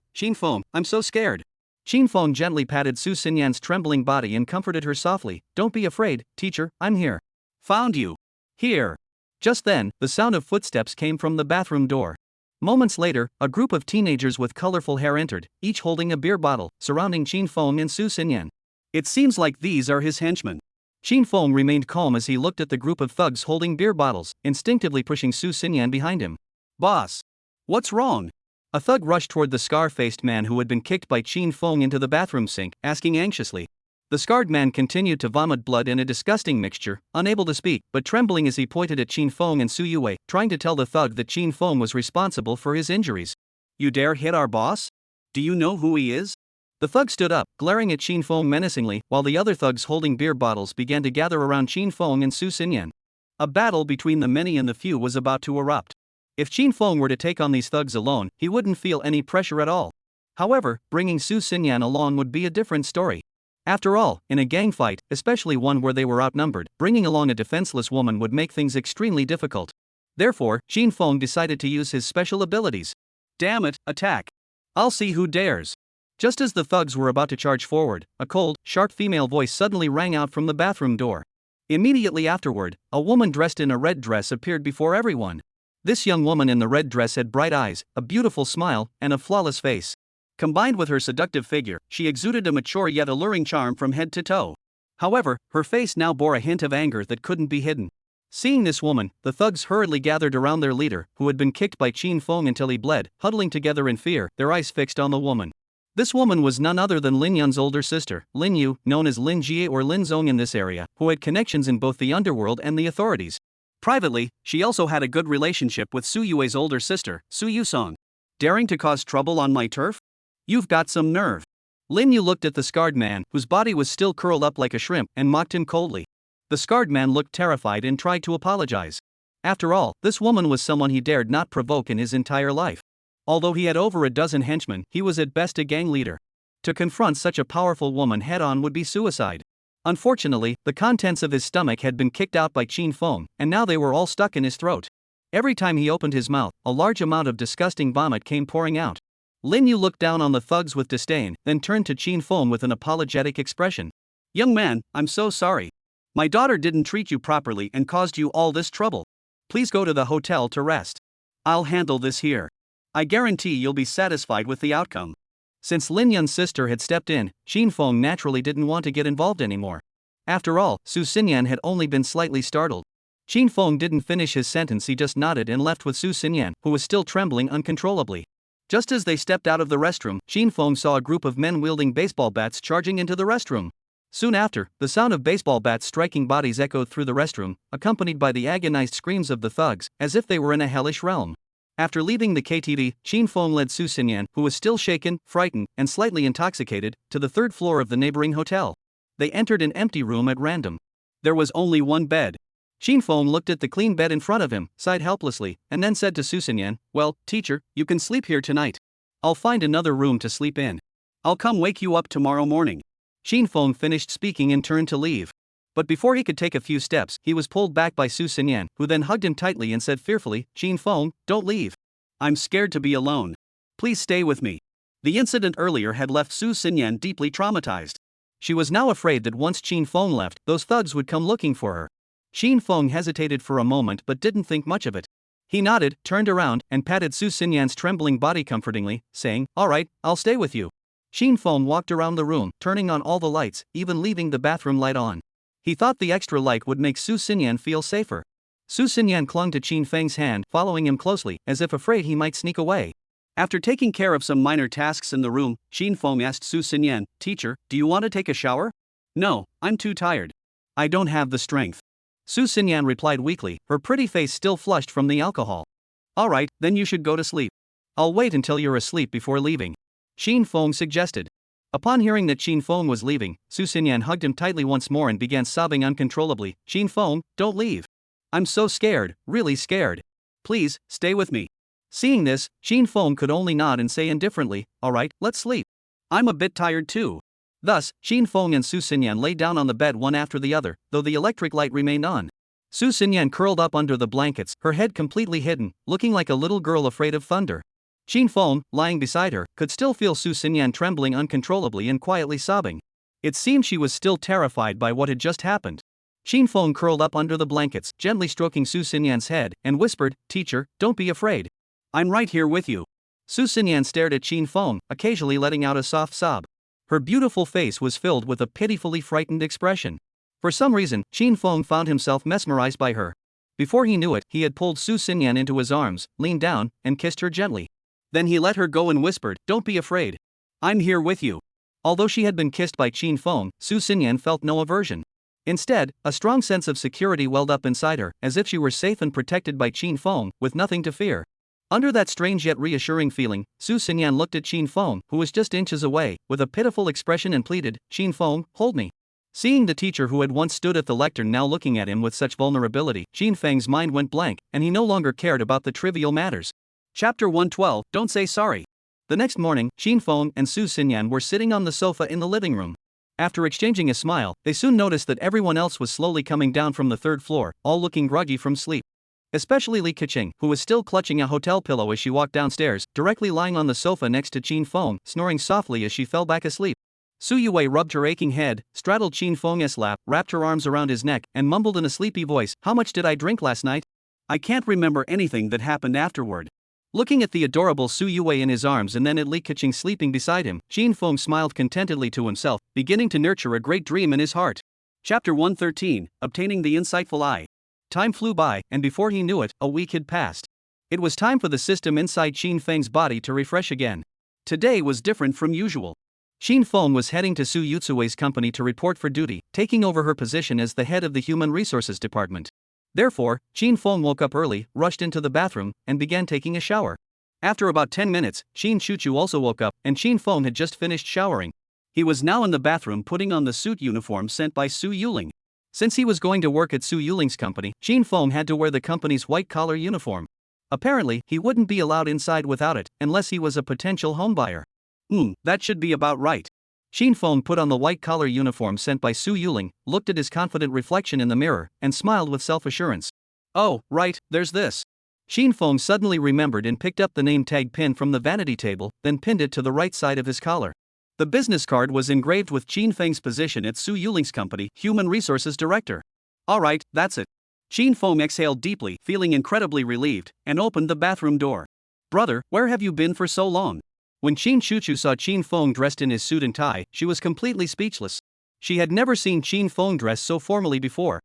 I'm so scared." Shin Fong gently patted Su Xinyan's trembling body and comforted her softly, "Don't be afraid, teacher, I'm here." "Found you. Here." Just then, the sound of footsteps came from the bathroom door. Moments later, a group of teenagers with colorful hair entered, each holding a beer bottle, surrounding Shin Fong and Su Xinyan. "It seems like these are his henchmen." Shin Fong remained calm as he looked at the group of thugs holding beer bottles, instinctively pushing Su Xinyan behind him. "Boss, what's wrong?" A thug rushed toward the scar-faced man who had been kicked by Shin Fong into the bathroom sink, asking anxiously. The scarred man continued to vomit blood in a disgusting mixture, unable to speak, but trembling as he pointed at Shin Fong and Su Yue, trying to tell the thug that Shin Fong was responsible for his injuries. "You dare hit our boss? Do you know who he is?" The thug stood up, glaring at Shin Fong menacingly, while the other thugs holding beer bottles began to gather around Shin Fong and Su Xinyan. A battle between the many and the few was about to erupt. If Shin Fong were to take on these thugs alone, he wouldn't feel any pressure at all. However, bringing Su Xinyan along would be a different story. After all, in a gang fight, especially one where they were outnumbered, bringing along a defenseless woman would make things extremely difficult. Therefore, Shin Fong decided to use his special abilities. Damn it, attack. I'll see who dares. Just as the thugs were about to charge forward, a cold, sharp female voice suddenly rang out from the bathroom door. Immediately afterward, a woman dressed in a red dress appeared before everyone. This young woman in the red dress had bright eyes, a beautiful smile, and a flawless face. Combined with her seductive figure, she exuded a mature yet alluring charm from head to toe. However, her face now bore a hint of anger that couldn't be hidden. Seeing this woman, the thugs hurriedly gathered around their leader, who had been kicked by Qin Feng until he bled, huddling together in fear, their eyes fixed on the woman. This woman was none other than Lin Yun's older sister, Lin Yu, known as Lin Jie or Lin Zong in this area, who had connections in both the underworld and the authorities. Privately, she also had a good relationship with Su Yue's older sister, Su Yusong. Daring to cause trouble on my turf? You've got some nerve. Lin Yu looked at the scarred man, whose body was still curled up like a shrimp, and mocked him coldly. The scarred man looked terrified and tried to apologize. After all, this woman was someone he dared not provoke in his entire life. Although he had over a dozen henchmen, he was at best a gang leader. To confront such a powerful woman head-on would be suicide. Unfortunately, the contents of his stomach had been kicked out by Qin Feng, and now they were all stuck in his throat. Every time he opened his mouth, a large amount of disgusting vomit came pouring out. Lin Yu looked down on the thugs with disdain, then turned to Qin Feng with an apologetic expression. Young man, I'm so sorry. My daughter didn't treat you properly and caused you all this trouble. Please go to the hotel to rest. I'll handle this here. I guarantee you'll be satisfied with the outcome. Since Lin Yun's sister had stepped in, Qin Feng naturally didn't want to get involved anymore. After all, Su Xinyan had only been slightly startled. Qin Feng didn't finish his sentence, he just nodded and left with Su Xinyan, who was still trembling uncontrollably. Just as they stepped out of the restroom, Qin Feng saw a group of men wielding baseball bats charging into the restroom. Soon after, the sound of baseball bats striking bodies echoed through the restroom, accompanied by the agonized screams of the thugs, as if they were in a hellish realm. After leaving the KTV, Qin Feng led Su Xinyan, who was still shaken, frightened, and slightly intoxicated, to the third floor of the neighboring hotel. They entered an empty room at random. There was only one bed. Qin Feng looked at the clean bed in front of him, sighed helplessly, and then said to Su Xinyan, "Well, teacher, you can sleep here tonight. I'll find another room to sleep in. I'll come wake you up tomorrow morning." Qin Feng finished speaking and turned to leave. But before he could take a few steps, he was pulled back by Su Xinyan, who then hugged him tightly and said fearfully, "Qin Feng, don't leave. I'm scared to be alone. Please stay with me." The incident earlier had left Su Xinyan deeply traumatized. She was now afraid that once Qin Feng left, those thugs would come looking for her. Qin Feng hesitated for a moment but didn't think much of it. He nodded, turned around, and patted Su Xinyan's trembling body comfortingly, saying, "All right, I'll stay with you." Qin Feng walked around the room, turning on all the lights, even leaving the bathroom light on. He thought the extra light would make Su Xinyan feel safer. Su Xinyan clung to Qin Feng's hand, following him closely, as if afraid he might sneak away. After taking care of some minor tasks in the room, Qin Feng asked Su Xinyan, "Teacher, do you want to take a shower?" "No, I'm too tired. I don't have the strength." Su Xinyan replied weakly, her pretty face still flushed from the alcohol. "All right, then you should go to sleep. I'll wait until you're asleep before leaving," Qin Feng suggested. Upon hearing that Qin Feng was leaving, Su Xinyan hugged him tightly once more and began sobbing uncontrollably. "Qin Feng, don't leave. I'm so scared, really scared. Please, stay with me." Seeing this, Qin Feng could only nod and say indifferently, "All right, let's sleep. I'm a bit tired too." Thus, Qin Feng and Su Xinyan lay down on the bed one after the other, though the electric light remained on. Su Xinyan curled up under the blankets, her head completely hidden, looking like a little girl afraid of thunder. Qin Feng, lying beside her, could still feel Su Xinyan trembling uncontrollably and quietly sobbing. It seemed she was still terrified by what had just happened. Qin Feng curled up under the blankets, gently stroking Su Xinyan's head, and whispered, "Teacher, don't be afraid. I'm right here with you." Su Xinyan stared at Qin Feng, occasionally letting out a soft sob. Her beautiful face was filled with a pitifully frightened expression. For some reason, Qin Feng found himself mesmerized by her. Before he knew it, he had pulled Su Xinyan into his arms, leaned down, and kissed her gently. Then he let her go and whispered, "Don't be afraid. I'm here with you." Although she had been kissed by Qin Feng, Su Xinyan felt no aversion. Instead, a strong sense of security welled up inside her, as if she were safe and protected by Qin Feng, with nothing to fear. Under that strange yet reassuring feeling, Su Xinyan looked at Qin Feng, who was just inches away, with a pitiful expression and pleaded, "Qin Feng, hold me." Seeing the teacher who had once stood at the lectern now looking at him with such vulnerability, Qin Feng's mind went blank, and he no longer cared about the trivial matters. Chapter 112, Don't Say Sorry. The next morning, Qin Feng and Su Xinyan were sitting on the sofa in the living room. After exchanging a smile, they soon noticed that everyone else was slowly coming down from the third floor, all looking groggy from sleep. Especially Li Keqing, who was still clutching a hotel pillow as she walked downstairs, directly lying on the sofa next to Qin Feng, snoring softly as she fell back asleep. Su Yue rubbed her aching head, straddled Qin Feng's lap, wrapped her arms around his neck, and mumbled in a sleepy voice, "How much did I drink last night? I can't remember anything that happened afterward." Looking at the adorable Su Yue in his arms and then at Li Keqing sleeping beside him, Qin Feng smiled contentedly to himself, beginning to nurture a great dream in his heart. Chapter 113, Obtaining the Insightful Eye. Time flew by, and before he knew it, a week had passed. It was time for the system inside Qin Feng's body to refresh again. Today was different from usual. Qin Feng was heading to Su Yutsue's company to report for duty, taking over her position as the head of the Human Resources Department. Therefore, Qin Feng woke up early, rushed into the bathroom, and began taking a shower. After about 10 minutes, Qin Chuchu also woke up, and Qin Feng had just finished showering. He was now in the bathroom putting on the suit uniform sent by Su Yuling. Since he was going to work at Su Yuling's company, Qin Feng had to wear the company's white-collar uniform. Apparently, he wouldn't be allowed inside without it, unless he was a potential homebuyer. That should be about right. Qin Feng put on the white-collar uniform sent by Su Yuling, looked at his confident reflection in the mirror, and smiled with self-assurance. Oh, right, there's this. Qin Feng suddenly remembered and picked up the name tag pin from the vanity table, then pinned it to the right side of his collar. The business card was engraved with Qin Feng's position at Su Yuling's company, Human Resources Director. Alright, that's it. Qin Feng exhaled deeply, feeling incredibly relieved, and opened the bathroom door. Brother, where have you been for so long? When Qin Chuchu saw Qin Feng dressed in his suit and tie, she was completely speechless. She had never seen Qin Feng dressed so formally before.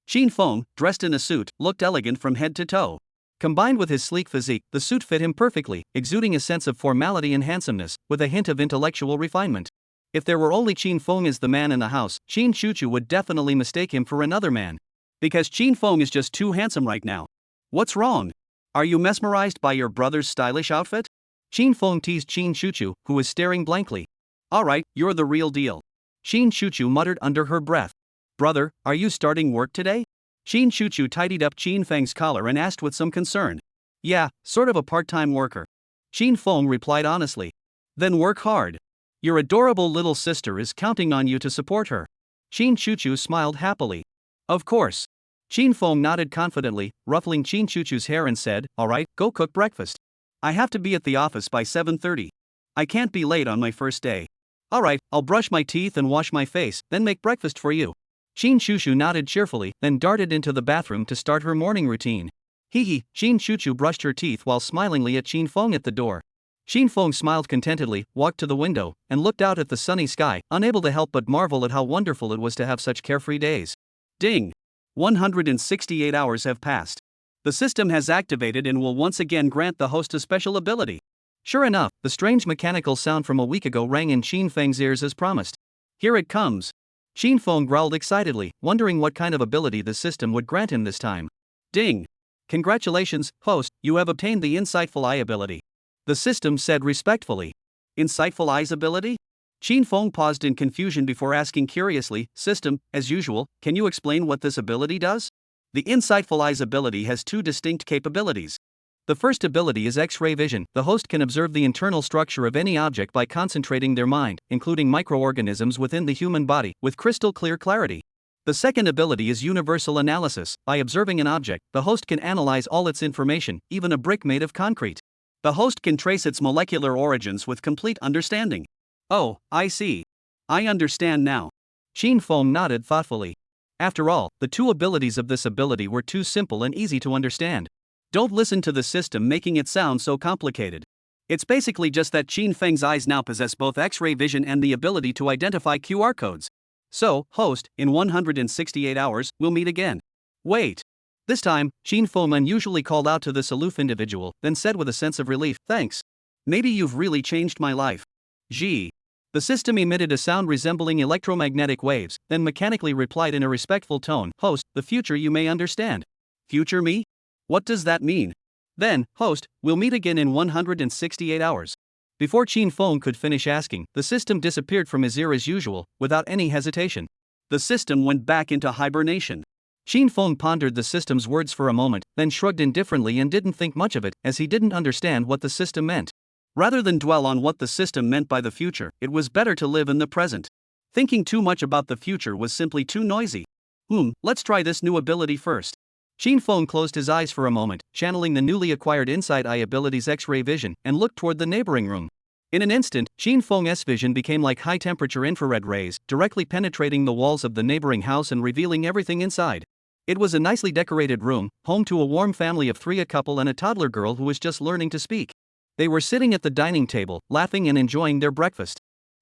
Qin Feng, dressed in a suit, looked elegant from head to toe. Combined with his sleek physique, the suit fit him perfectly, exuding a sense of formality and handsomeness, with a hint of intellectual refinement. If there were only Qin Feng as the man in the house, Qin Chuchu would definitely mistake him for another man. Because Qin Feng is just too handsome right now. What's wrong? Are you mesmerized by your brother's stylish outfit? Qin Feng teased Qin Chuchu, who was staring blankly. Alright, you're the real deal. Qin Chuchu muttered under her breath. Brother, are you starting work today? Qin Chuchu tidied up Qin Feng's collar and asked with some concern. Yeah, sort of a part-time worker. Qin Feng replied honestly. Then work hard. Your adorable little sister is counting on you to support her. Qin Chuchu smiled happily. Of course. Qin Feng nodded confidently, ruffling Qin Chuchu's hair and said, Alright, go cook breakfast. I have to be at the office by 7:30. I can't be late on my first day. Alright, I'll brush my teeth and wash my face, then make breakfast for you. Qin Chuchu nodded cheerfully, then darted into the bathroom to start her morning routine. Hee. Qin Chuchu brushed her teeth while smilingly at Qin Feng at the door. Qin Feng smiled contentedly, walked to the window, and looked out at the sunny sky, unable to help but marvel at how wonderful it was to have such carefree days. Ding! 168 hours have passed. The system has activated and will once again grant the host a special ability. Sure enough, the strange mechanical sound from a week ago rang in Qin Feng's ears as promised. Here it comes. Qin Feng growled excitedly, wondering what kind of ability the system would grant him this time. Ding! Congratulations, host, you have obtained the Insightful Eye ability. The system said respectfully. Insightful Eye's ability? Qin Feng paused in confusion before asking curiously, System, as usual, can you explain what this ability does? The Insightful Eye's ability has two distinct capabilities. The first ability is X-ray vision. The host can observe the internal structure of any object by concentrating their mind, including microorganisms within the human body, with crystal clear clarity. The second ability is universal analysis. By observing an object, the host can analyze all its information, even a brick made of concrete. The host can trace its molecular origins with complete understanding. Oh, I see. I understand now. Qin Feng nodded thoughtfully. After all, the two abilities of this ability were too simple and easy to understand. Don't listen to the system making it sound so complicated. It's basically just that Qin Feng's eyes now possess both X-ray vision and the ability to identify QR codes. So, host, in 168 hours, we'll meet again. Wait. This time, Qin Feng unusually called out to this aloof individual, then said with a sense of relief, Thanks. Maybe you've really changed my life. Gee. The system emitted a sound resembling electromagnetic waves, then mechanically replied in a respectful tone, Host, the future you may understand. Future me? What does that mean? Then, host, we'll meet again in 168 hours. Before Qin Feng could finish asking, the system disappeared from his ear as usual, without any hesitation. The system went back into hibernation. Qin Feng pondered the system's words for a moment, then shrugged indifferently and didn't think much of it, as he didn't understand what the system meant. Rather than dwell on what the system meant by the future, it was better to live in the present. Thinking too much about the future was simply too noisy. Let's try this new ability first. Qin Feng closed his eyes for a moment, channeling the newly acquired inside eye ability's X-ray vision, and looked toward the neighboring room. In an instant, Qin Feng's vision became like high-temperature infrared rays, directly penetrating the walls of the neighboring house and revealing everything inside. It was a nicely decorated room, home to a warm family of three, a couple and a toddler girl who was just learning to speak. They were sitting at the dining table, laughing and enjoying their breakfast.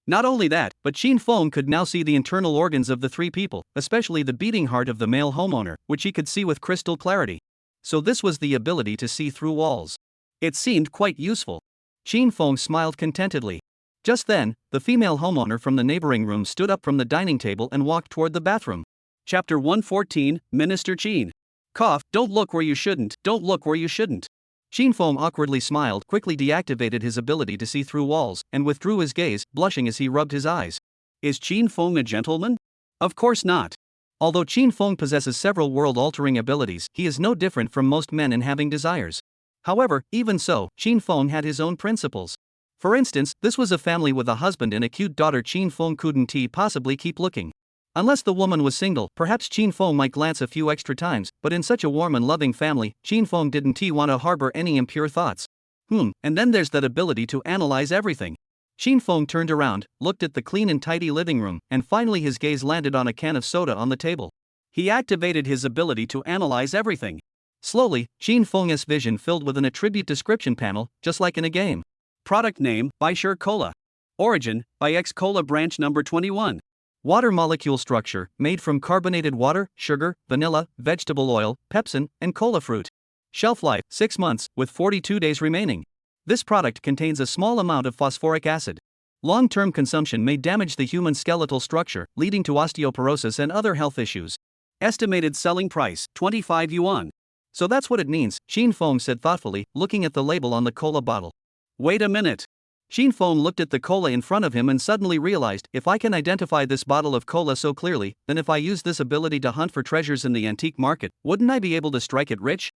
Not only that, but Qin Feng could now see the internal organs of the three people, especially the beating heart of the male homeowner, which he could see with crystal clarity. So this was the ability to see through walls. It seemed quite useful. Qin Feng smiled contentedly. Just then, the female homeowner from the neighboring room stood up from the dining table and walked toward the bathroom. Chapter 114, Minister Qin. Cough, don't look where you shouldn't, don't look where you shouldn't. Qin Feng awkwardly smiled, quickly deactivated his ability to see through walls, and withdrew his gaze, blushing as he rubbed his eyes. Is Qin Feng a gentleman? Of course not. Although Qin Feng possesses several world-altering abilities, he is no different from most men in having desires. However, even so, Qin Feng had his own principles. For instance, this was a family with a husband and a cute daughter. Qin Feng couldn't possibly keep looking. Unless the woman was single, perhaps Qin Feng might glance a few extra times, but in such a warm and loving family, Qin Feng didn't want to harbor any impure thoughts. And then there's that ability to analyze everything. Qin Feng turned around, looked at the clean and tidy living room, and finally his gaze landed on a can of soda on the table. He activated his ability to analyze everything. Slowly, Qin Feng's vision filled with an attribute description panel, just like in a game. Product name, by Sure Cola. Origin, by X Cola branch number 21. Water molecule structure, made from carbonated water, sugar, vanilla, vegetable oil, pepsin, and cola fruit. Shelf life, 6 months, with 42 days remaining. This product contains a small amount of phosphoric acid. Long-term consumption may damage the human skeletal structure, leading to osteoporosis and other health issues. Estimated selling price, 25 yuan. So that's what it means, Qin Feng said thoughtfully, looking at the label on the cola bottle. Wait a minute. Qin Feng looked at the cola in front of him and suddenly realized, if I can identify this bottle of cola so clearly, then if I use this ability to hunt for treasures in the antique market, wouldn't I be able to strike it rich?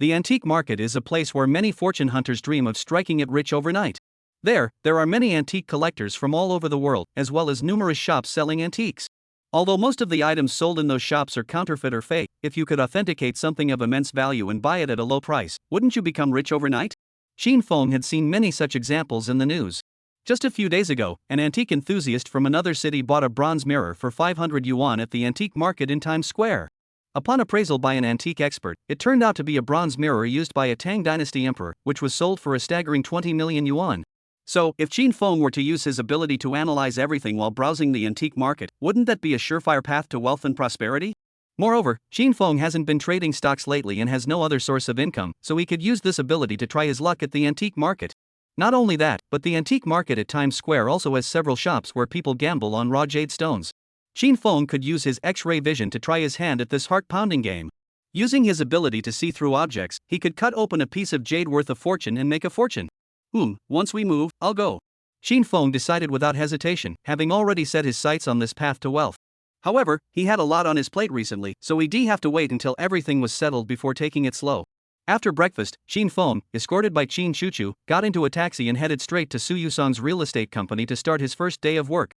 The antique market is a place where many fortune hunters dream of striking it rich overnight. There are many antique collectors from all over the world, as well as numerous shops selling antiques. Although most of the items sold in those shops are counterfeit or fake, if you could authenticate something of immense value and buy it at a low price, wouldn't you become rich overnight? Qin Feng had seen many such examples in the news. Just a few days ago, an antique enthusiast from another city bought a bronze mirror for 500 yuan at the antique market in Times Square. Upon appraisal by an antique expert, it turned out to be a bronze mirror used by a Tang dynasty emperor, which was sold for a staggering 20 million yuan. So, if Qin Feng were to use his ability to analyze everything while browsing the antique market, wouldn't that be a surefire path to wealth and prosperity? Moreover, Qin Feng hasn't been trading stocks lately and has no other source of income, so he could use this ability to try his luck at the antique market. Not only that, but the antique market at Times Square also has several shops where people gamble on raw jade stones. Qin Feng could use his X-ray vision to try his hand at this heart-pounding game. Using his ability to see through objects, he could cut open a piece of jade worth a fortune and make a fortune. Once we move, I'll go. Qin Feng decided without hesitation, having already set his sights on this path to wealth. However, he had a lot on his plate recently, so he'd have to wait until everything was settled before taking it slow. After breakfast, Qin Feng, escorted by Qin Chuchu, got into a taxi and headed straight to Su Yusong's real estate company to start his first day of work.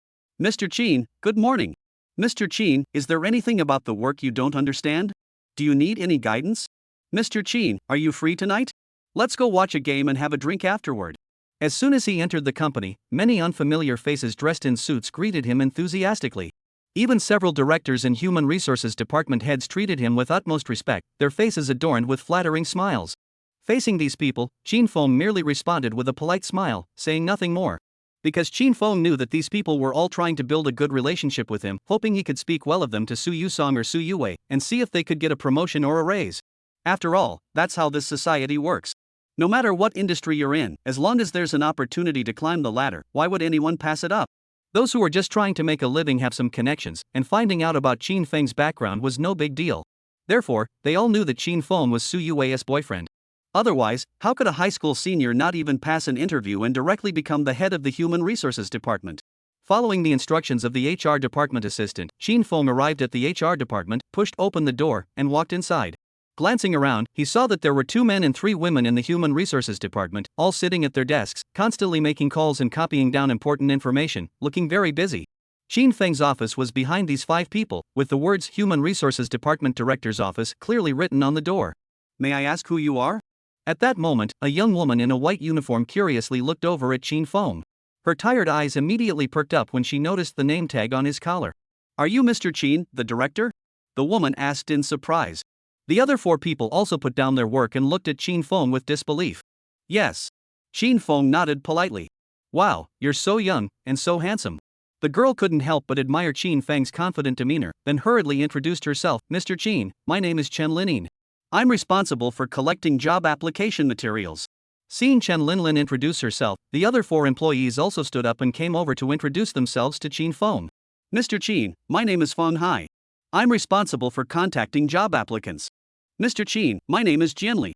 Mr. Qin, good morning. Mr. Qin, is there anything about the work you don't understand? Do you need any guidance? Mr. Qin, are you free tonight? Let's go watch a game and have a drink afterward. As soon as he entered the company, many unfamiliar faces dressed in suits greeted him enthusiastically. Even several directors and human resources department heads treated him with utmost respect, their faces adorned with flattering smiles. Facing these people, Qin Feng merely responded with a polite smile, saying nothing more. Because Qin Feng knew that these people were all trying to build a good relationship with him, hoping he could speak well of them to Su Yusong or Su Yue, and see if they could get a promotion or a raise. After all, that's how this society works. No matter what industry you're in, as long as there's an opportunity to climb the ladder, why would anyone pass it up? Those who are just trying to make a living have some connections, and finding out about Qin Feng's background was no big deal. Therefore, they all knew that Qin Feng was Su Yue's boyfriend. Otherwise, how could a high school senior not even pass an interview and directly become the head of the human resources department? Following the instructions of the HR department assistant, Qin Feng arrived at the HR department, pushed open the door, and walked inside. Glancing around, he saw that there were 2 men and 3 women in the human resources department, all sitting at their desks, constantly making calls and copying down important information, looking very busy. Xin Feng's office was behind these 5 people, with the words Human Resources Department Director's Office clearly written on the door. May I ask who you are? At that moment, a young woman in a white uniform curiously looked over at Xin Feng. Her tired eyes immediately perked up when she noticed the name tag on his collar. Are you Mr. Qin, the director? The woman asked in surprise. The other 4 people also put down their work and looked at Xin Feng with disbelief. Yes. Xin Feng nodded politely. Wow, you're so young, and so handsome. The girl couldn't help but admire Xin Feng's confident demeanor, then hurriedly introduced herself. Mr. Qin, my name is Chen Linin. I'm responsible for collecting job application materials. Seeing Chen Linlin introduce herself, the other 4 employees also stood up and came over to introduce themselves to Xin Feng. Mr. Qin, my name is Feng Hai. I'm responsible for contacting job applicants. Mr. Qin, my name is Jianli.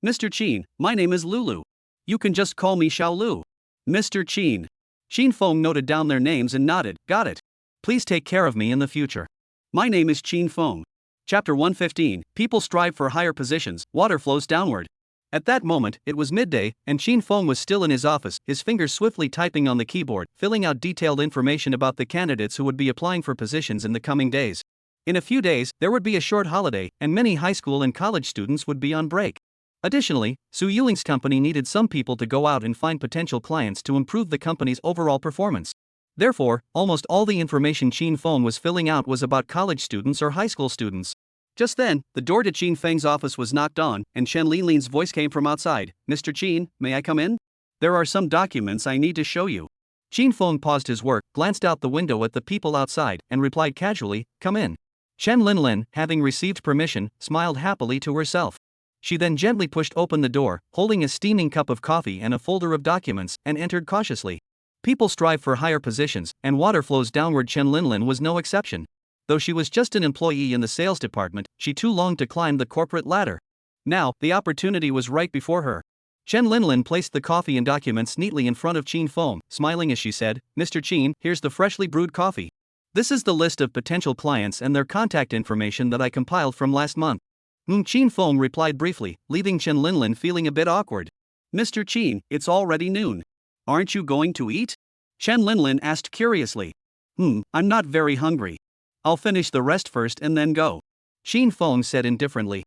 Mr. Qin, my name is Lulu. You can just call me Xiao Lu. Mr. Qin. Xin Feng noted down their names and nodded. Got it. Please take care of me in the future. My name is Xin Feng. Chapter 115, People strive for higher positions, water flows downward. At that moment, it was midday, and Xin Feng was still in his office, his fingers swiftly typing on the keyboard, filling out detailed information about the candidates who would be applying for positions in the coming days. In a few days, there would be a short holiday, and many high school and college students would be on break. Additionally, Su Yuling's company needed some people to go out and find potential clients to improve the company's overall performance. Therefore, almost all the information Xin Feng was filling out was about college students or high school students. Just then, the door to Xin Feng's office was knocked on, and Chen Linlin's voice came from outside. Mr. Qin, may I come in? There are some documents I need to show you. Xin Feng paused his work, glanced out the window at the people outside, and replied casually, come in. Chen Linlin, having received permission, smiled happily to herself. She then gently pushed open the door, holding a steaming cup of coffee and a folder of documents, and entered cautiously. People strive for higher positions, and water flows downward. Chen Linlin was no exception. Though she was just an employee in the sales department, she too longed to climb the corporate ladder. Now, the opportunity was right before her. Chen Linlin placed the coffee and documents neatly in front of Xin Feng, smiling as she said, Mr. Qin, here's the freshly brewed coffee. This is the list of potential clients and their contact information that I compiled from last month. Xin Feng replied briefly, leaving Chen Linlin feeling a bit awkward. Mr. Qin, it's already noon. Aren't you going to eat? Chen Linlin asked curiously. I'm not very hungry. I'll finish the rest first and then go. Xin Feng said indifferently.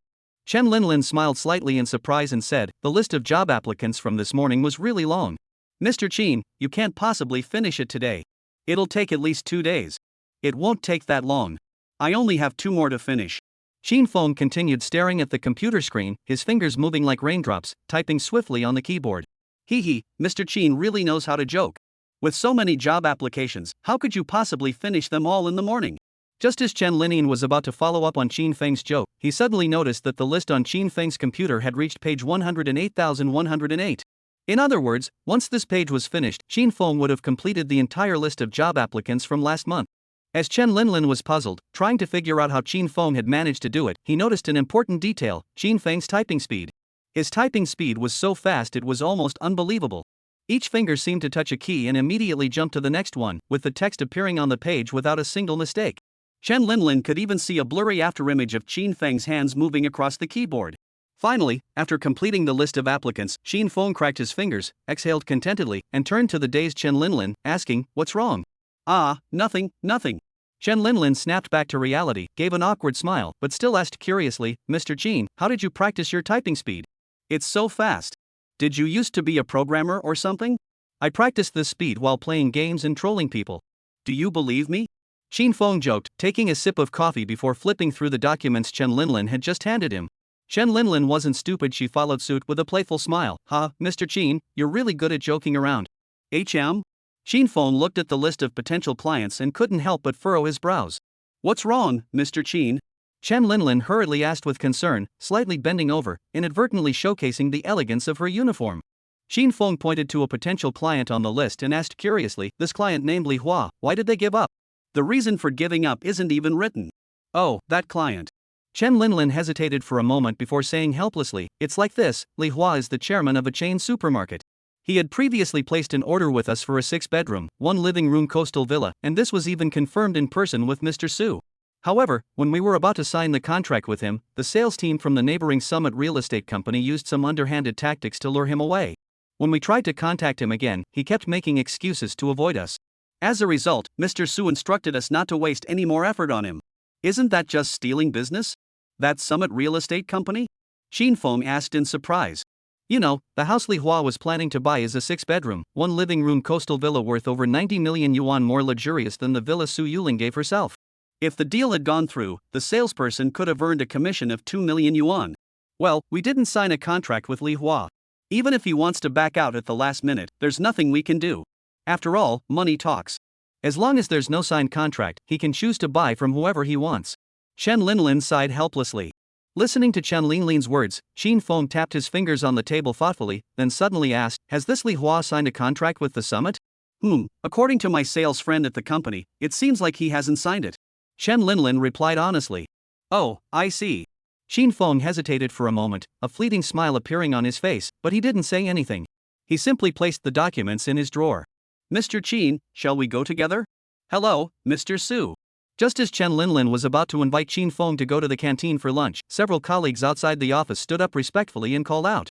Chen Linlin smiled slightly in surprise and said, the list of job applicants from this morning was really long. Mr. Qin, you can't possibly finish it today. It'll take at least 2 days. It won't take that long. I only have 2 more to finish. Xin Feng continued staring at the computer screen, his fingers moving like raindrops, typing swiftly on the keyboard. Mr. Qin really knows how to joke. With so many job applications, how could you possibly finish them all in the morning? Just as Chen Linin was about to follow up on Xin Feng's joke, he suddenly noticed that the list on Xin Feng's computer had reached page 108,108. In other words, once this page was finished, Xin Feng would have completed the entire list of job applicants from last month. As Chen Linlin was puzzled, trying to figure out how Xin Feng had managed to do it, he noticed an important detail: Xin Feng's typing speed. His typing speed was so fast it was almost unbelievable. Each finger seemed to touch a key and immediately jump to the next one, with the text appearing on the page without a single mistake. Chen Linlin could even see a blurry afterimage of Xin Feng's hands moving across the keyboard. Finally, after completing the list of applicants, Xin Feng cracked his fingers, exhaled contentedly, and turned to the dazed Chen Linlin, asking, "What's wrong?" Nothing. Chen Linlin snapped back to reality, gave an awkward smile, but still asked curiously, Mr. Qin, how did you practice your typing speed? It's so fast. Did you used to be a programmer or something? I practiced this speed while playing games and trolling people. Do you believe me? Xin Feng joked, taking a sip of coffee before flipping through the documents Chen Linlin had just handed him. Chen Linlin wasn't stupid. She followed suit with a playful smile. Mr. Qin, you're really good at joking around. Xin Feng looked at the list of potential clients and couldn't help but furrow his brows. What's wrong, Mr. Qin? Chen Linlin hurriedly asked with concern, slightly bending over, inadvertently showcasing the elegance of her uniform. Xin Feng pointed to a potential client on the list and asked curiously, this client named Li Hua, why did they give up? The reason for giving up isn't even written. Oh, that client. Chen Linlin hesitated for a moment before saying helplessly, it's like this, Li Hua is the chairman of a chain supermarket. He had previously placed an order with us for a 6-bedroom, 1-living-room coastal villa, and this was even confirmed in person with Mr. Su. However, when we were about to sign the contract with him, the sales team from the neighboring Summit real estate company used some underhanded tactics to lure him away. When we tried to contact him again, he kept making excuses to avoid us. As a result, Mr. Su instructed us not to waste any more effort on him. Isn't that just stealing business? That Summit Real Estate Company? Shin Feng asked in surprise. You know, the house Li Hua was planning to buy is a 6-bedroom, 1-living-room coastal villa worth over 90 million yuan, more luxurious than the villa Su Yuling gave herself. If the deal had gone through, the salesperson could have earned a commission of 2 million yuan. Well, we didn't sign a contract with Li Hua. Even if he wants to back out at the last minute, there's nothing we can do. After all, money talks. As long as there's no signed contract, he can choose to buy from whoever he wants. Chen Linlin sighed helplessly. Listening to Chen Linlin's words, Shin Feng tapped his fingers on the table thoughtfully, then suddenly asked, "Has this Li Hua signed a contract with the summit?" According to my sales friend at the company, it seems like he hasn't signed it. Chen Linlin replied honestly. Oh, I see. Shin Feng hesitated for a moment, a fleeting smile appearing on his face, but he didn't say anything. He simply placed the documents in his drawer. Mr. Qin, shall we go together? Hello, Mr. Su. Just as Chen Linlin was about to invite Shin Feng to go to the canteen for lunch, several colleagues outside the office stood up respectfully and called out.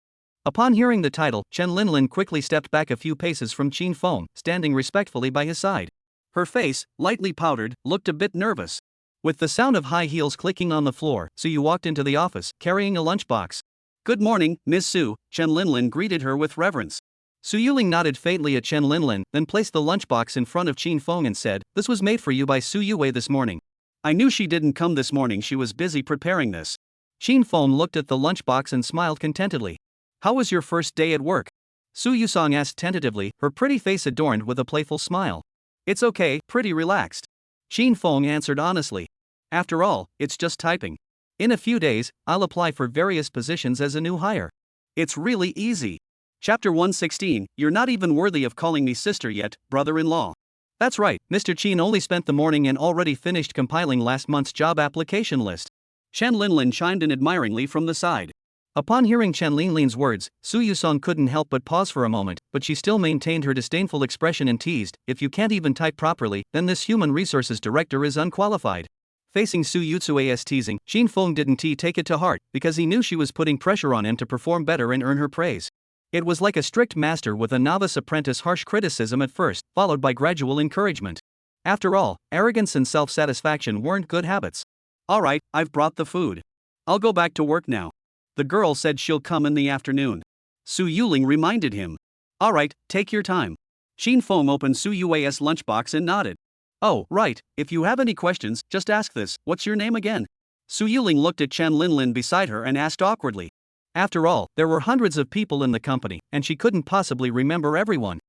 Upon hearing the title, Chen Linlin quickly stepped back a few paces from Shin Feng, standing respectfully by his side. Her face, lightly powdered, looked a bit nervous. With the sound of high heels clicking on the floor, Su walked into the office, carrying a lunchbox. Good morning, Miss Su, Chen Linlin greeted her with reverence. Su Yuling nodded faintly at Chen Linlin, then placed the lunchbox in front of Shin Feng and said, "This was made for you by Su Yue this morning." I knew she didn't come this morning, she was busy preparing this. Shin Feng looked at the lunchbox and smiled contentedly. How was your first day at work? Su Yusong asked tentatively, her pretty face adorned with a playful smile. It's okay, pretty relaxed. Shin Feng answered honestly. After all, it's just typing. In a few days, I'll apply for various positions as a new hire. It's really easy. Chapter 116, You're not even worthy of calling me sister yet, brother-in-law. That's right, Mr. Qin only spent the morning and already finished compiling last month's job application list. Chen Linlin chimed in admiringly from the side. Upon hearing Chen Linlin's words, Su Yusong couldn't help but pause for a moment, but she still maintained her disdainful expression and teased, if you can't even type properly, then this human resources director is unqualified. Facing Su Yutsue's teasing, Shin Feng didn't take it to heart, because he knew she was putting pressure on him to perform better and earn her praise. It was like a strict master with a novice apprentice, harsh criticism at first, followed by gradual encouragement. After all, arrogance and self-satisfaction weren't good habits. Alright, I've brought the food. I'll go back to work now. The girl said she'll come in the afternoon. Su Yuling reminded him. Alright, take your time. Shin Feng opened Su Yue's lunchbox and nodded. Oh, right, if you have any questions, just ask this, what's your name again? Su Yuling looked at Chen Linlin beside her and asked awkwardly. After all, there were hundreds of people in the company, and she couldn't possibly remember everyone.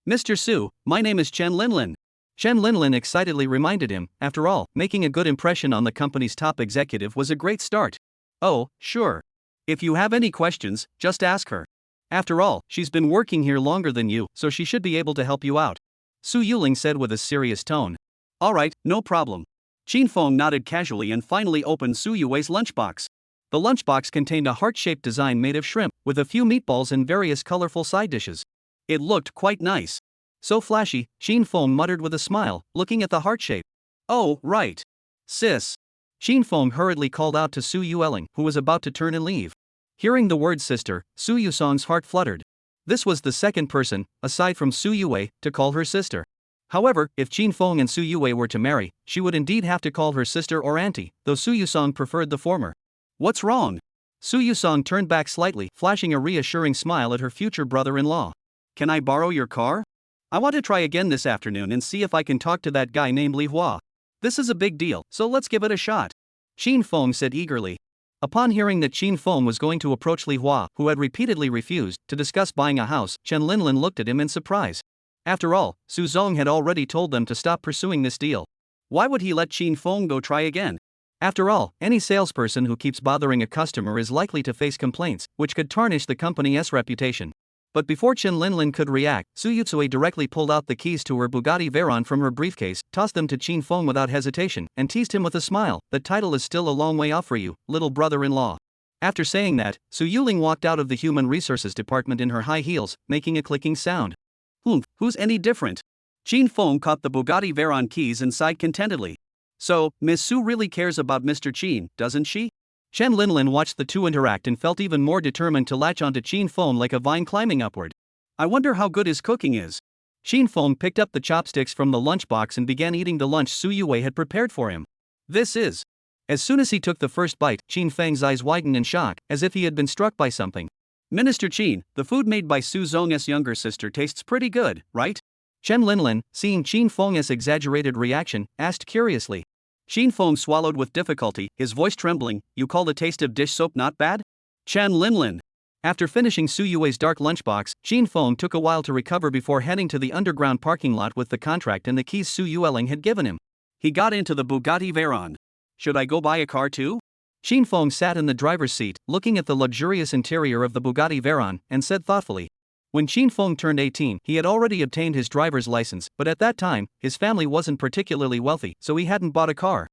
Mr. Su, my name is Chen Linlin. Chen Linlin excitedly reminded him, after all, making a good impression on the company's top executive was a great start. Oh, sure. If you have any questions, just ask her. After all, she's been working here longer than you, so she should be able to help you out. Su Yuling said with a serious tone. Alright, no problem. Shin Feng nodded casually and finally opened Su Yue's lunchbox. The lunchbox contained a heart-shaped design made of shrimp, with a few meatballs and various colorful side dishes. It looked quite nice. So flashy, Shin Feng muttered with a smile, looking at the heart shape. Oh, right. Sis. Shin Feng hurriedly called out to Su Yueling, who was about to turn and leave. Hearing the word sister, Su Yusong's heart fluttered. This was the second person, aside from Su Yue, to call her sister. However, if Shin Feng and Su Yue were to marry, she would indeed have to call her sister or auntie, though Su Yusong preferred the former. What's wrong? Su Yusong turned back slightly, flashing a reassuring smile at her future brother-in-law. Can I borrow your car? I want to try again this afternoon and see if I can talk to that guy named Li Hua. This is a big deal, so let's give it a shot. Shin Feng said eagerly. Upon hearing that Shin Feng was going to approach Li Hua, who had repeatedly refused to discuss buying a house, Chen Linlin looked at him in surprise. After all, Su Zong had already told them to stop pursuing this deal. Why would he let Shin Feng go try again? After all, any salesperson who keeps bothering a customer is likely to face complaints, which could tarnish the company's reputation. But before Chen Linlin could react, Su Yutsue directly pulled out the keys to her Bugatti Veyron from her briefcase, tossed them to Shin Feng without hesitation, and teased him with a smile. The title is still a long way off for you, little brother-in-law. After saying that, Su Yuling walked out of the Human Resources Department in her high heels, making a clicking sound. Who's any different? Shin Feng caught the Bugatti Veyron keys and sighed contentedly. So, Miss Su really cares about Mr. Qin, doesn't she? Chen Linlin watched the two interact and felt even more determined to latch onto Shin Feng like a vine climbing upward. I wonder how good his cooking is. Shin Feng picked up the chopsticks from the lunchbox and began eating the lunch Su Yue had prepared for him. This is. As soon as he took the first bite, Qin Feng's eyes widened in shock, as if he had been struck by something. Minister Qin, the food made by Su Zong's younger sister tastes pretty good, right? Chen Linlin, seeing Qin Feng's exaggerated reaction, asked curiously. Qin Feng swallowed with difficulty, his voice trembling. You call the taste of dish soap not bad? Chen Linlin. After finishing Su Yue's dark lunchbox, Qin Feng took a while to recover before heading to the underground parking lot with the contract and the keys Su Yueling had given him. He got into the Bugatti Veyron. Should I go buy a car too? Qin Feng sat in the driver's seat, looking at the luxurious interior of the Bugatti Veyron, and said thoughtfully. When Qin Feng turned 18, he had already obtained his driver's license, but at that time, his family wasn't particularly wealthy, so he hadn't bought a car.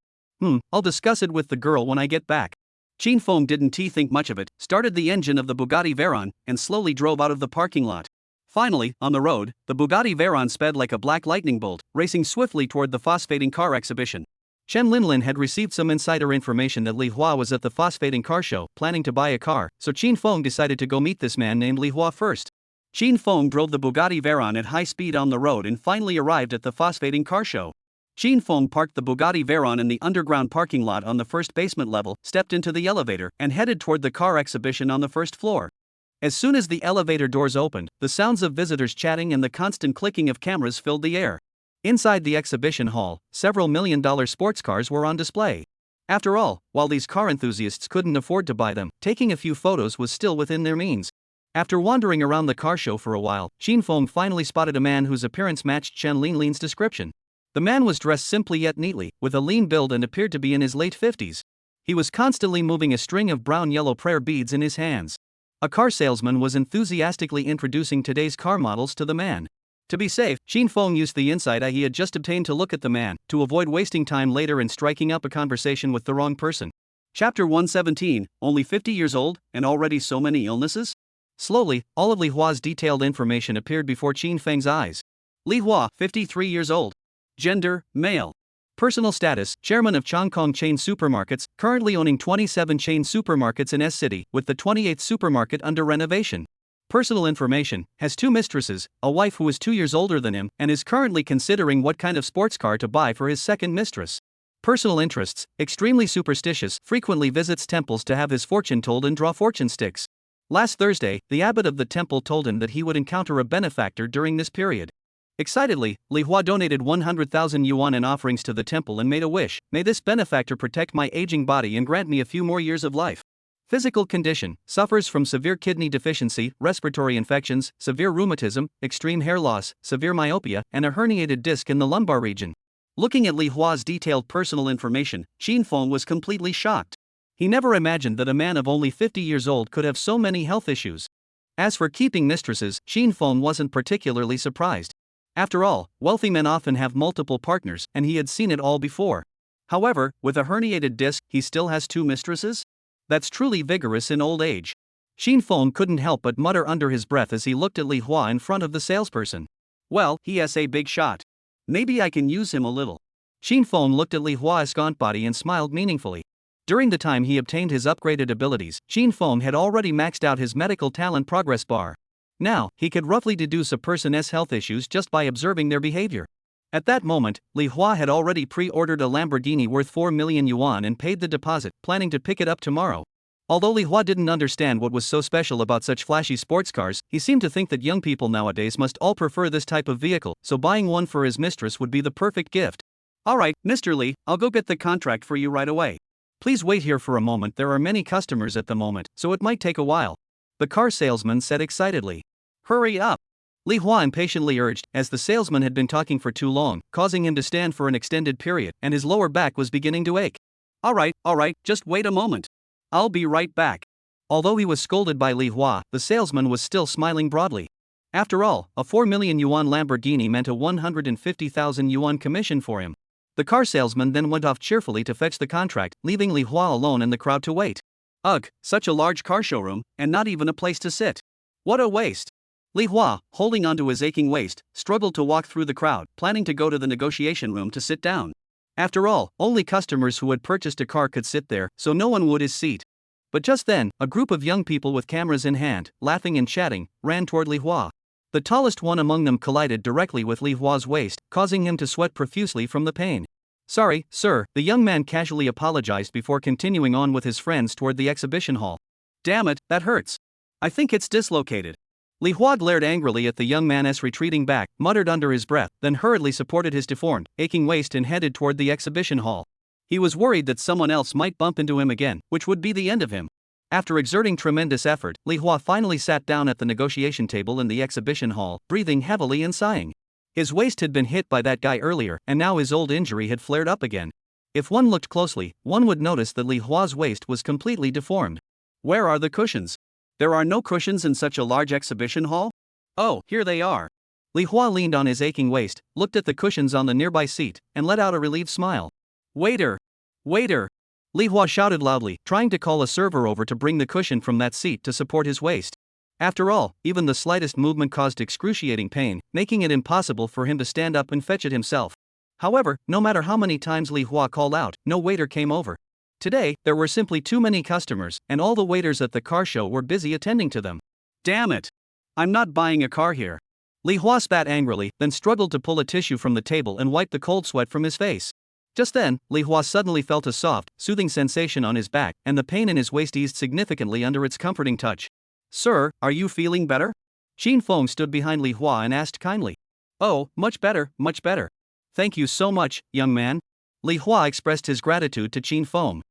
I'll discuss it with the girl when I get back. Qin Feng didn't think much of it, started the engine of the Bugatti Veyron, and slowly drove out of the parking lot. Finally, on the road, the Bugatti Veyron sped like a black lightning bolt, racing swiftly toward the phosphating car exhibition. Chen Linlin had received some insider information that Li Hua was at the phosphating car show, planning to buy a car, so Qin Feng decided to go meet this man named Li Hua first. Qin Feng drove the Bugatti Veyron at high speed on the road and finally arrived at the phosphating car show. Qin Feng parked the Bugatti Veyron in the underground parking lot on the first basement level, stepped into the elevator, and headed toward the car exhibition on the first floor. As soon as the elevator doors opened, the sounds of visitors chatting and the constant clicking of cameras filled the air. Inside the exhibition hall, several million-dollar sports cars were on display. After all, while these car enthusiasts couldn't afford to buy them, taking a few photos was still within their means. After wandering around the car show for a while, Qin Feng finally spotted a man whose appearance matched Chen Linlin's description. The man was dressed simply yet neatly, with a lean build and appeared to be in his late 50s. He was constantly moving a string of brown-yellow prayer beads in his hands. A car salesman was enthusiastically introducing today's car models to the man. To be safe, Qin Feng used the insight he had just obtained to look at the man, to avoid wasting time later and striking up a conversation with the wrong person. Chapter 117, only 50 years old, and already so many illnesses? Slowly, all of Li Hua's detailed information appeared before Qin Feng's eyes. Li Hua, 53 years old. Gender, male. Personal status, chairman of Chongqing Chain Supermarkets, currently owning 27 chain supermarkets in S-City, with the 28th supermarket under renovation. Personal information, has 2 mistresses, a wife who is 2 years older than him, and is currently considering what kind of sports car to buy for his second mistress. Personal interests, extremely superstitious, frequently visits temples to have his fortune told and draw fortune sticks. Last Thursday, the abbot of the temple told him that he would encounter a benefactor during this period. Excitedly, Li Hua donated 100,000 yuan in offerings to the temple and made a wish, may this benefactor protect my aging body and grant me a few more years of life. Physical condition, suffers from severe kidney deficiency, respiratory infections, severe rheumatism, extreme hair loss, severe myopia, and a herniated disc in the lumbar region. Looking at Li Hua's detailed personal information, Qin Feng was completely shocked. He never imagined that a man of only 50 years old could have so many health issues. As for keeping mistresses, Qin Feng wasn't particularly surprised. After all, wealthy men often have multiple partners, and he had seen it all before. However, with a herniated disc, he still has 2 mistresses? That's truly vigorous in old age. Qin Feng couldn't help but mutter under his breath as he looked at Li Hua in front of the salesperson. Well, he has a big shot. Maybe I can use him a little. Qin Feng looked at Li Hua's gaunt body and smiled meaningfully. During the time he obtained his upgraded abilities, Qin Feng had already maxed out his medical talent progress bar. Now, he could roughly deduce a person's health issues just by observing their behavior. At that moment, Li Hua had already pre-ordered a Lamborghini worth 4 million yuan and paid the deposit, planning to pick it up tomorrow. Although Li Hua didn't understand what was so special about such flashy sports cars, he seemed to think that young people nowadays must all prefer this type of vehicle, so buying one for his mistress would be the perfect gift. Alright, Mr. Li, I'll go get the contract for you right away. Please wait here for a moment, there are many customers at the moment, so it might take a while. The car salesman said excitedly. Hurry up! Li Hua impatiently urged, as the salesman had been talking for too long, causing him to stand for an extended period, and his lower back was beginning to ache. Alright, just wait a moment. I'll be right back. Although he was scolded by Li Hua, the salesman was still smiling broadly. After all, a 4 million yuan Lamborghini meant a 150,000 yuan commission for him. The car salesman then went off cheerfully to fetch the contract, leaving Li Hua alone in the crowd to wait. Ugh, such a large car showroom, and not even a place to sit. What a waste. Li Hua, holding onto his aching waist, struggled to walk through the crowd, planning to go to the negotiation room to sit down. After all, only customers who had purchased a car could sit there, so no one would his seat. But just then, a group of young people with cameras in hand, laughing and chatting, ran toward Li Hua. The tallest one among them collided directly with Li Hua's waist, causing him to sweat profusely from the pain. Sorry, sir, the young man casually apologized before continuing on with his friends toward the exhibition hall. Damn it, that hurts. I think it's dislocated. Li Hua glared angrily at the young man as retreating back, muttered under his breath, then hurriedly supported his deformed, aching waist and headed toward the exhibition hall. He was worried that someone else might bump into him again, which would be the end of him. After exerting tremendous effort, Li Hua finally sat down at the negotiation table in the exhibition hall, breathing heavily and sighing. His waist had been hit by that guy earlier, and now his old injury had flared up again. If one looked closely, one would notice that Li Hua's waist was completely deformed. Where are the cushions? There are no cushions in such a large exhibition hall? Oh, here they are. Li Hua leaned on his aching waist, looked at the cushions on the nearby seat, and let out a relieved smile. Waiter! Waiter! Li Hua shouted loudly, trying to call a server over to bring the cushion from that seat to support his waist. After all, even the slightest movement caused excruciating pain, making it impossible for him to stand up and fetch it himself. However, no matter how many times Li Hua called out, no waiter came over. Today, there were simply too many customers, and all the waiters at the car show were busy attending to them. Damn it! I'm not buying a car here. Li Hua spat angrily, then struggled to pull a tissue from the table and wipe the cold sweat from his face. Just then, Li Hua suddenly felt a soft, soothing sensation on his back, and the pain in his waist eased significantly under its comforting touch. Sir, are you feeling better? Qin Feng stood behind Li Hua and asked kindly. Oh, much better, much better. Thank you so much, young man. Li Hua expressed his gratitude to Qin Feng.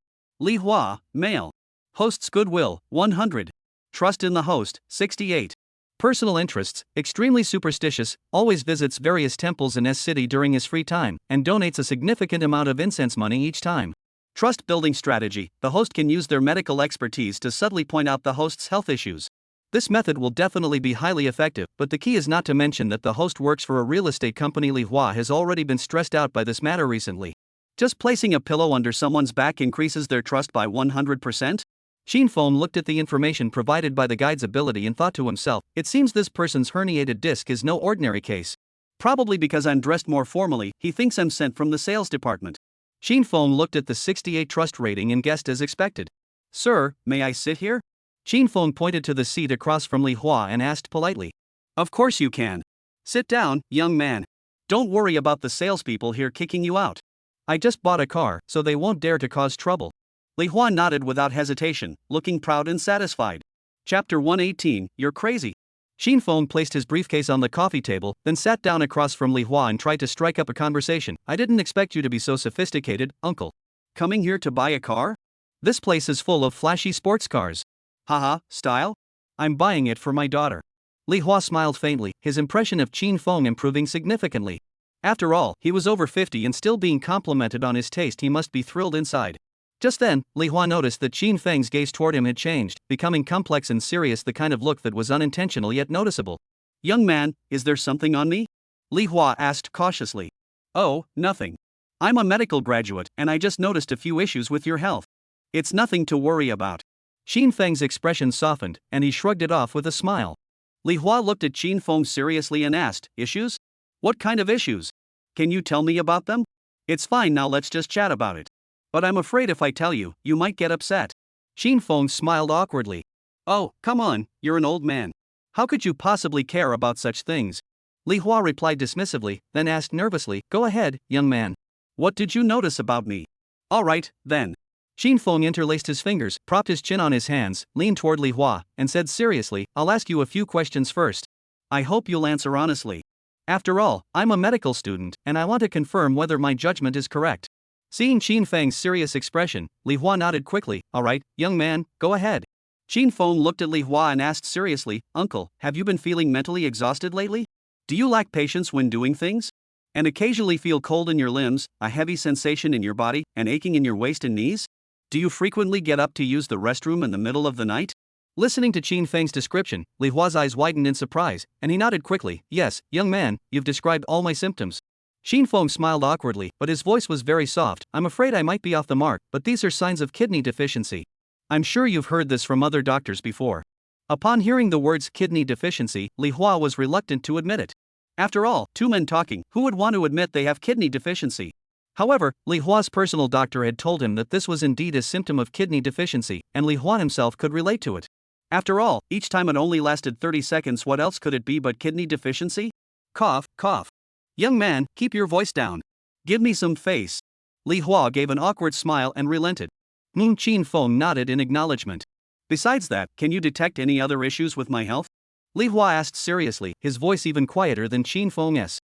Li Hua, male. Host's goodwill, 100. Trust in the host, 68. Personal interests, extremely superstitious, always visits various temples in S City during his free time, and donates a significant amount of incense money each time. Trust building strategy, the host can use their medical expertise to subtly point out the host's health issues. This method will definitely be highly effective, but the key is not to mention that the host works for a real estate company. Li Hua has already been stressed out by this matter recently. Just placing a pillow under someone's back increases their trust by 100%? Qin Feng looked at the information provided by the guide's ability and thought to himself, it seems this person's herniated disc is no ordinary case. Probably because I'm dressed more formally, he thinks I'm sent from the sales department. Qin Feng looked at the 68 trust rating and guessed as expected. Sir, may I sit here? Qin Feng pointed to the seat across from Li Hua and asked politely. Of course you can. Sit down, young man. Don't worry about the salespeople here kicking you out. I just bought a car, so they won't dare to cause trouble. Li Hua nodded without hesitation, looking proud and satisfied. Chapter 118, You're Crazy. Qin Feng placed his briefcase on the coffee table, then sat down across from Li Hua and tried to strike up a conversation. I didn't expect you to be so sophisticated, uncle. Coming here to buy a car? This place is full of flashy sports cars. Haha, style? I'm buying it for my daughter. Li Hua smiled faintly, his impression of Qin Feng improving significantly. After all, he was over 50 and still being complimented on his taste. He must be thrilled inside. Just then, Li Hua noticed that Qin Feng's gaze toward him had changed, becoming complex and serious, the kind of look that was unintentional yet noticeable. Young man, is there something on me? Li Hua asked cautiously. Oh, nothing. I'm a medical graduate, and I just noticed a few issues with your health. It's nothing to worry about. Qin Feng's expression softened, and he shrugged it off with a smile. Li Hua looked at Qin Feng seriously and asked, Issues? What kind of issues? Can you tell me about them? It's fine now, let's just chat about it. But I'm afraid if I tell you, you might get upset. Qin Feng smiled awkwardly. Oh, come on, you're an old man. How could you possibly care about such things? Li Hua replied dismissively, then asked nervously, Go ahead, young man. What did you notice about me? All right, then. Qin Feng interlaced his fingers, propped his chin on his hands, leaned toward Li Hua, and said seriously, I'll ask you a few questions first. I hope you'll answer honestly. After all, I'm a medical student, and I want to confirm whether my judgment is correct. Seeing Qin Feng's serious expression, Li Hua nodded quickly. All right, young man, go ahead. Qin Feng looked at Li Hua and asked seriously, Uncle, have you been feeling mentally exhausted lately? Do you lack patience when doing things? And occasionally feel cold in your limbs, a heavy sensation in your body, and aching in your waist and knees? Do you frequently get up to use the restroom in the middle of the night? Listening to Qin Feng's description, Li Hua's eyes widened in surprise, and he nodded quickly. Yes, young man, you've described all my symptoms. Qin Feng smiled awkwardly, but his voice was very soft. I'm afraid I might be off the mark, but these are signs of kidney deficiency. I'm sure you've heard this from other doctors before. Upon hearing the words kidney deficiency, Li Hua was reluctant to admit it. After all, two men talking, who would want to admit they have kidney deficiency? However, Li Hua's personal doctor had told him that this was indeed a symptom of kidney deficiency, and Li Hua himself could relate to it. After all, each time it only lasted 30 seconds. What else could it be but kidney deficiency? Cough, cough. Young man, keep your voice down. Give me some face. Li Hua gave an awkward smile and relented. Qin Feng nodded in acknowledgement. Besides that, can you detect any other issues with my health? Li Hua asked seriously, his voice even quieter than Qin Feng's.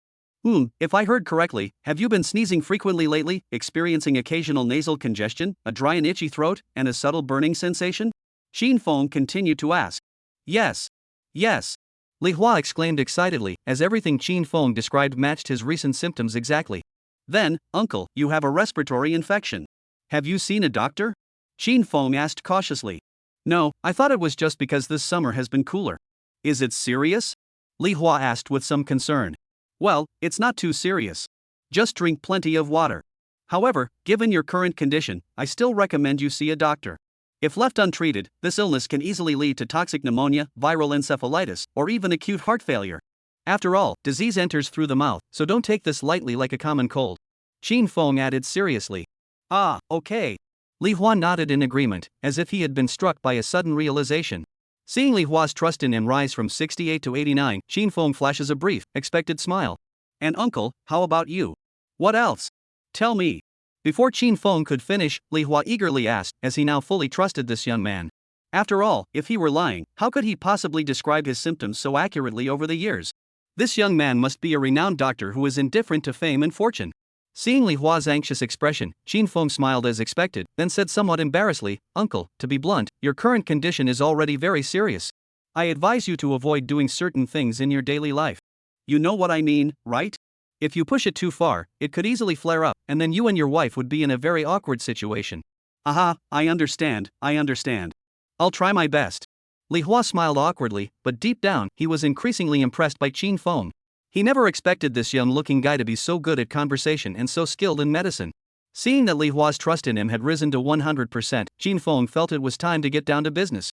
If I heard correctly, have you been sneezing frequently lately, experiencing occasional nasal congestion, a dry and itchy throat, and a subtle burning sensation? Qin Feng continued to ask. Yes. Yes. Li Hua exclaimed excitedly, as everything Qin Feng described matched his recent symptoms exactly. Then, uncle, you have a respiratory infection. Have you seen a doctor? Qin Feng asked cautiously. No, I thought it was just because this summer has been cooler. Is it serious? Li Hua asked with some concern. Well, it's not too serious. Just drink plenty of water. However, given your current condition, I still recommend you see a doctor. If left untreated, this illness can easily lead to toxic pneumonia, viral encephalitis, or even acute heart failure. After all, disease enters through the mouth, so don't take this lightly like a common cold. Qin Feng added seriously. Ah, okay. Li Hua nodded in agreement, as if he had been struck by a sudden realization. Seeing Li Hua's trust in him rise from 68 to 89, Qin Feng flashes a brief, expected smile. And uncle, how about you? What else? Tell me. Before Qin Feng could finish, Li Hua eagerly asked, as he now fully trusted this young man. After all, if he were lying, how could he possibly describe his symptoms so accurately over the years? This young man must be a renowned doctor who is indifferent to fame and fortune. Seeing Li Hua's anxious expression, Qin Feng smiled as expected, then said somewhat embarrassedly, Uncle, to be blunt, your current condition is already very serious. I advise you to avoid doing certain things in your daily life. You know what I mean, right? If you push it too far, it could easily flare up, and then you and your wife would be in a very awkward situation. Aha, I understand. I'll try my best. Li Hua smiled awkwardly, but deep down, he was increasingly impressed by Qin Feng. He never expected this young-looking guy to be so good at conversation and so skilled in medicine. Seeing that Li Hua's trust in him had risen to 100%, Qin Feng felt it was time to get down to business.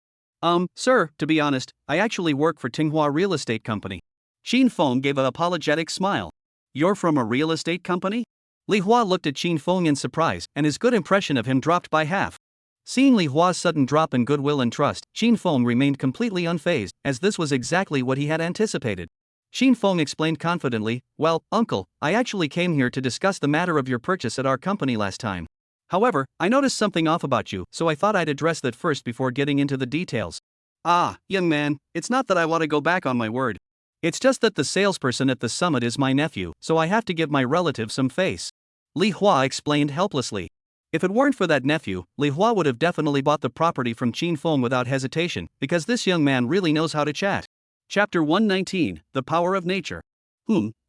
Sir, to be honest, I actually work for Tinghua Real Estate Company. Qin Feng gave an apologetic smile. You're from a real estate company? Li Hua looked at Qin Feng in surprise, and his good impression of him dropped by half. Seeing Li Hua's sudden drop in goodwill and trust, Qin Feng remained completely unfazed, as this was exactly what he had anticipated. Qin Feng explained confidently, Well, uncle, I actually came here to discuss the matter of your purchase at our company last time. However, I noticed something off about you, so I thought I'd address that first before getting into the details. Ah, young man, it's not that I want to go back on my word. It's just that the salesperson at the summit is my nephew, so I have to give my relative some face. Li Hua explained helplessly. If it weren't for that nephew, Li Hua would have definitely bought the property from Qin Feng without hesitation, because this young man really knows how to chat. Chapter 119, The Power of Nature.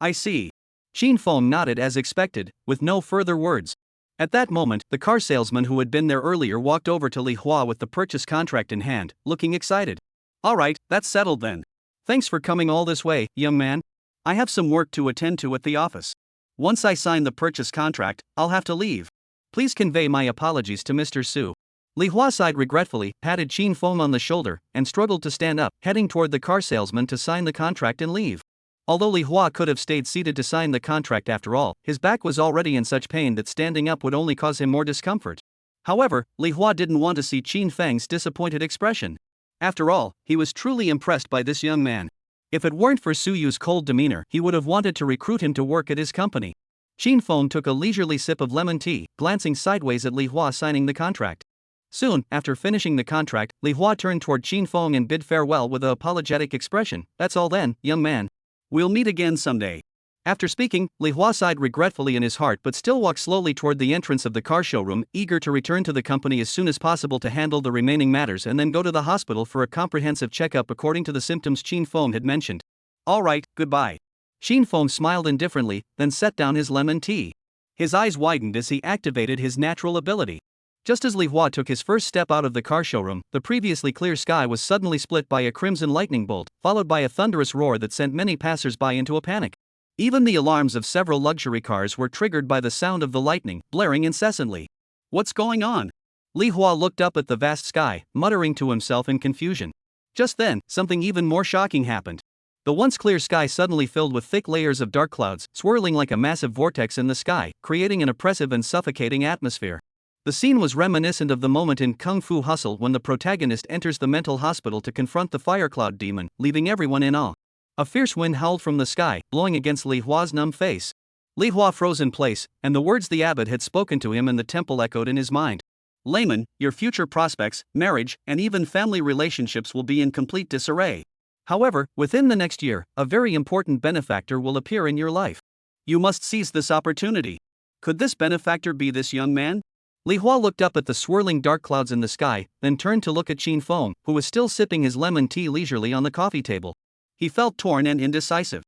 I see. Qin Feng nodded as expected, with no further words. At that moment, the car salesman who had been there earlier walked over to Li Hua with the purchase contract in hand, looking excited. Alright, that's settled then. Thanks for coming all this way, young man. I have some work to attend to at the office. Once I sign the purchase contract, I'll have to leave. Please convey my apologies to Mr. Su. Li Hua sighed regretfully, patted Qin Feng on the shoulder, and struggled to stand up, heading toward the car salesman to sign the contract and leave. Although Li Hua could have stayed seated to sign the contract after all, his back was already in such pain that standing up would only cause him more discomfort. However, Li Hua didn't want to see Qin Feng's disappointed expression. After all, he was truly impressed by this young man. If it weren't for Su Yu's cold demeanor, he would have wanted to recruit him to work at his company. Qin Feng took a leisurely sip of lemon tea, glancing sideways at Li Hua signing the contract. Soon, after finishing the contract, Li Hua turned toward Qin Feng and bid farewell with an apologetic expression. That's all then, young man. We'll meet again someday. After speaking, Li Hua sighed regretfully in his heart but still walked slowly toward the entrance of the car showroom, eager to return to the company as soon as possible to handle the remaining matters and then go to the hospital for a comprehensive checkup according to the symptoms Qin Feng had mentioned. Alright, goodbye. Qin Feng smiled indifferently, then set down his lemon tea. His eyes widened as he activated his natural ability. Just as Li Hua took his first step out of the car showroom, the previously clear sky was suddenly split by a crimson lightning bolt, followed by a thunderous roar that sent many passers-by into a panic. Even the alarms of several luxury cars were triggered by the sound of the lightning, blaring incessantly. What's going on? Li Hua looked up at the vast sky, muttering to himself in confusion. Just then, something even more shocking happened. The once clear sky suddenly filled with thick layers of dark clouds, swirling like a massive vortex in the sky, creating an oppressive and suffocating atmosphere. The scene was reminiscent of the moment in Kung Fu Hustle when the protagonist enters the mental hospital to confront the fire cloud demon, leaving everyone in awe. A fierce wind howled from the sky, blowing against Li Hua's numb face. Li Hua froze in place, and the words the abbot had spoken to him in the temple echoed in his mind. Layman, your future prospects, marriage, and even family relationships will be in complete disarray. However, within the next year, a very important benefactor will appear in your life. You must seize this opportunity. Could this benefactor be this young man? Li Hua looked up at the swirling dark clouds in the sky, then turned to look at Qin Feng, who was still sipping his lemon tea leisurely on the coffee table. He felt torn and indecisive.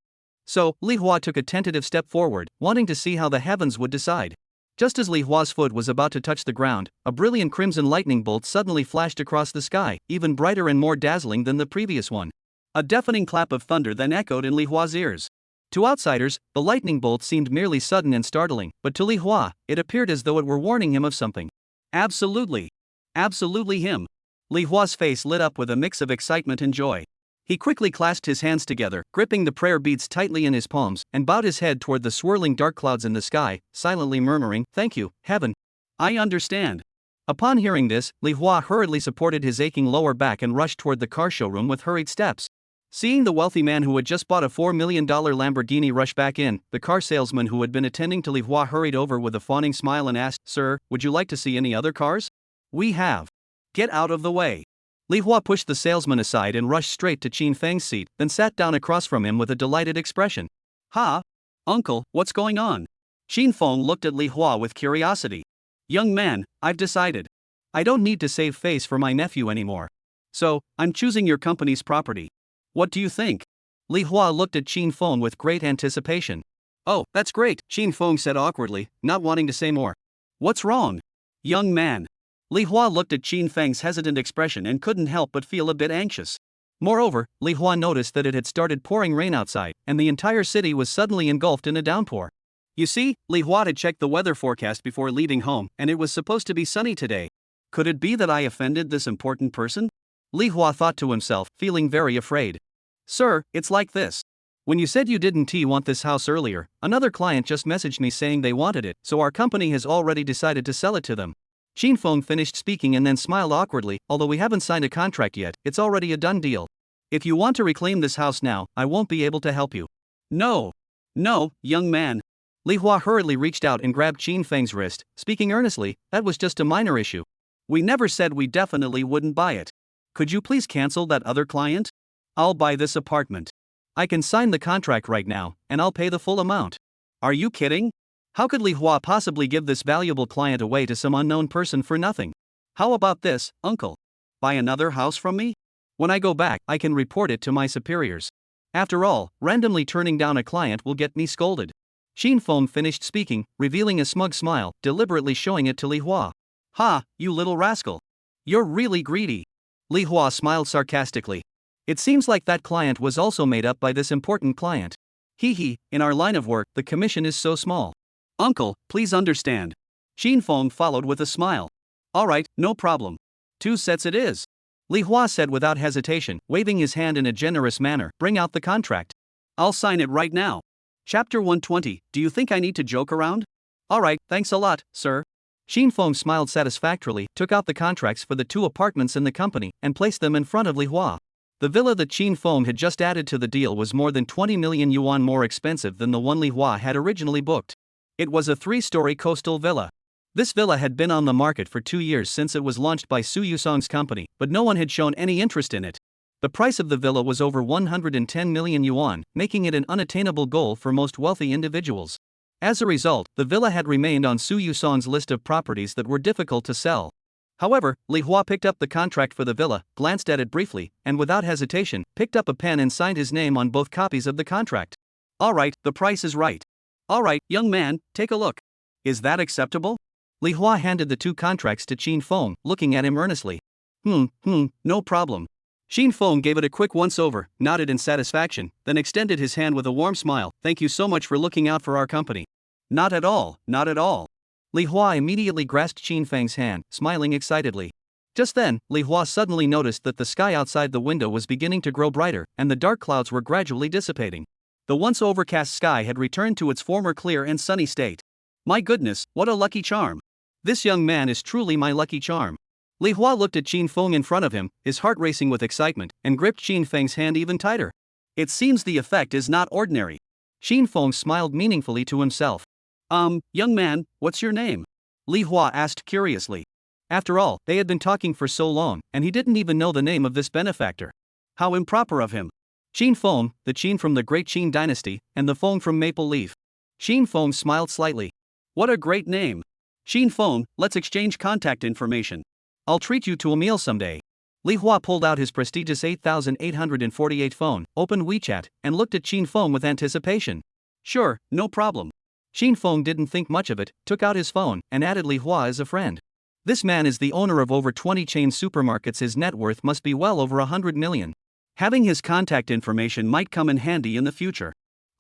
So, Li Hua took a tentative step forward, wanting to see how the heavens would decide. Just as Li Hua's foot was about to touch the ground, a brilliant crimson lightning bolt suddenly flashed across the sky, even brighter and more dazzling than the previous one. A deafening clap of thunder then echoed in Li Hua's ears. To outsiders, the lightning bolt seemed merely sudden and startling, but to Li Hua, it appeared as though it were warning him of something. Absolutely. Absolutely him. Li Hua's face lit up with a mix of excitement and joy. He quickly clasped his hands together, gripping the prayer beads tightly in his palms, and bowed his head toward the swirling dark clouds in the sky, silently murmuring, "Thank you, heaven. I understand." Upon hearing this, Li Hua hurriedly supported his aching lower back and rushed toward the car showroom with hurried steps. Seeing the wealthy man who had just bought a $4 million Lamborghini rush back in, the car salesman who had been attending to Li Hua hurried over with a fawning smile and asked, "Sir, would you like to see any other cars?" "We have." "Get out of the way." Li Hua pushed the salesman aside and rushed straight to Qin Feng's seat, then sat down across from him with a delighted expression. "Ha? Uncle, what's going on?" Qin Feng looked at Li Hua with curiosity. "Young man, I've decided. I don't need to save face for my nephew anymore. So, I'm choosing your company's property. What do you think?" Li Hua looked at Qin Feng with great anticipation. "Oh, that's great," Qin Feng said awkwardly, not wanting to say more. "What's wrong?" "Young man." Li Hua looked at Qin Feng's hesitant expression and couldn't help but feel a bit anxious. Moreover, Li Hua noticed that it had started pouring rain outside, and the entire city was suddenly engulfed in a downpour. You see, Li Hua had checked the weather forecast before leaving home, and it was supposed to be sunny today. Could it be that I offended this important person? Li Hua thought to himself, feeling very afraid. "Sir, it's like this. When you said you didn't want this house earlier, another client just messaged me saying they wanted it, so our company has already decided to sell it to them." Qin Feng finished speaking and then smiled awkwardly. "Although we haven't signed a contract yet, it's already a done deal. If you want to reclaim this house now, I won't be able to help you." "No. No, young man." Li Hua hurriedly reached out and grabbed Qin Feng's wrist, speaking earnestly, "That was just a minor issue. We never said we definitely wouldn't buy it. Could you please cancel that other client? I'll buy this apartment. I can sign the contract right now, and I'll pay the full amount." "Are you kidding? How could Li Hua possibly give this valuable client away to some unknown person for nothing? How about this, uncle? Buy another house from me? When I go back, I can report it to my superiors. After all, randomly turning down a client will get me scolded." Qin Feng finished speaking, revealing a smug smile, deliberately showing it to Li Hua. "Ha, you little rascal. You're really greedy." Li Hua smiled sarcastically. "It seems like that client was also made up by this important client. Hee, in our line of work, the commission is so small." "Uncle, please understand." Qin Feng followed with a smile. "All right, no problem. 2 sets it is." Li Hua said without hesitation, waving his hand in a generous manner, "Bring out the contract. I'll sign it right now." Chapter 120, Do you think I need to joke around? "All right, thanks a lot, sir." Qin Feng smiled satisfactorily, took out the contracts for the 2 apartments in the company, and placed them in front of Li Hua. The villa that Qin Feng had just added to the deal was more than 20 million yuan more expensive than the one Li Hua had originally booked. It was a 3-story coastal villa. This villa had been on the market for 2 years since it was launched by Su Yusong's company, but no one had shown any interest in it. The price of the villa was over 110 million yuan, making it an unattainable goal for most wealthy individuals. As a result, the villa had remained on Su Yusong's list of properties that were difficult to sell. However, Li Hua picked up the contract for the villa, glanced at it briefly, and without hesitation, picked up a pen and signed his name on both copies of the contract. "All right, the price is right. All right, young man, take a look. Is that acceptable?" Li Hua handed the 2 contracts to Qin Feng, looking at him earnestly. No problem." Qin Feng gave it a quick once-over, nodded in satisfaction, then extended his hand with a warm smile. "Thank you so much for looking out for our company." "Not at all, not at all." Li Hua immediately grasped Qin Feng's hand, smiling excitedly. Just then, Li Hua suddenly noticed that the sky outside the window was beginning to grow brighter, and the dark clouds were gradually dissipating. The once overcast sky had returned to its former clear and sunny state. "My goodness, what a lucky charm. This young man is truly my lucky charm. Li Hua looked at Qin Feng in front of him, his heart racing with excitement, and gripped Qin Feng's hand even tighter. It seems the effect is not ordinary. Qin Feng smiled meaningfully to himself. Young man, what's your name? Li Hua asked curiously. After all, they had been talking for so long, and he didn't even know the name of this benefactor. How improper of him. Qin Feng, the Qin from the great Qin dynasty, and the Feng from Maple Leaf. Qin Feng smiled slightly. What a great name. Qin Feng, let's exchange contact information. I'll treat you to a meal someday. Li Hua pulled out his prestigious 8848 phone, opened WeChat, and looked at Qin Feng with anticipation. Sure, no problem. Qin Feng didn't think much of it, took out his phone, and added Li Hua as a friend. This man is the owner of over 20 chain supermarkets. His net worth must be well over 100 million. Having his contact information might come in handy in the future.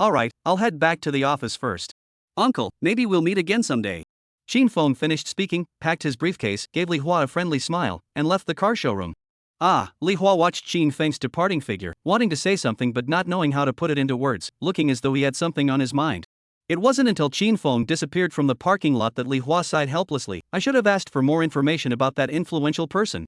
Alright, I'll head back to the office first. Uncle, maybe we'll meet again someday. Qin Feng finished speaking, packed his briefcase, gave Li Hua a friendly smile, and left the car showroom. Li Hua watched Qin Feng's departing figure, wanting to say something but not knowing how to put it into words, looking as though he had something on his mind. It wasn't until Qin Feng disappeared from the parking lot that Li Hua sighed helplessly. I should have asked for more information about that influential person.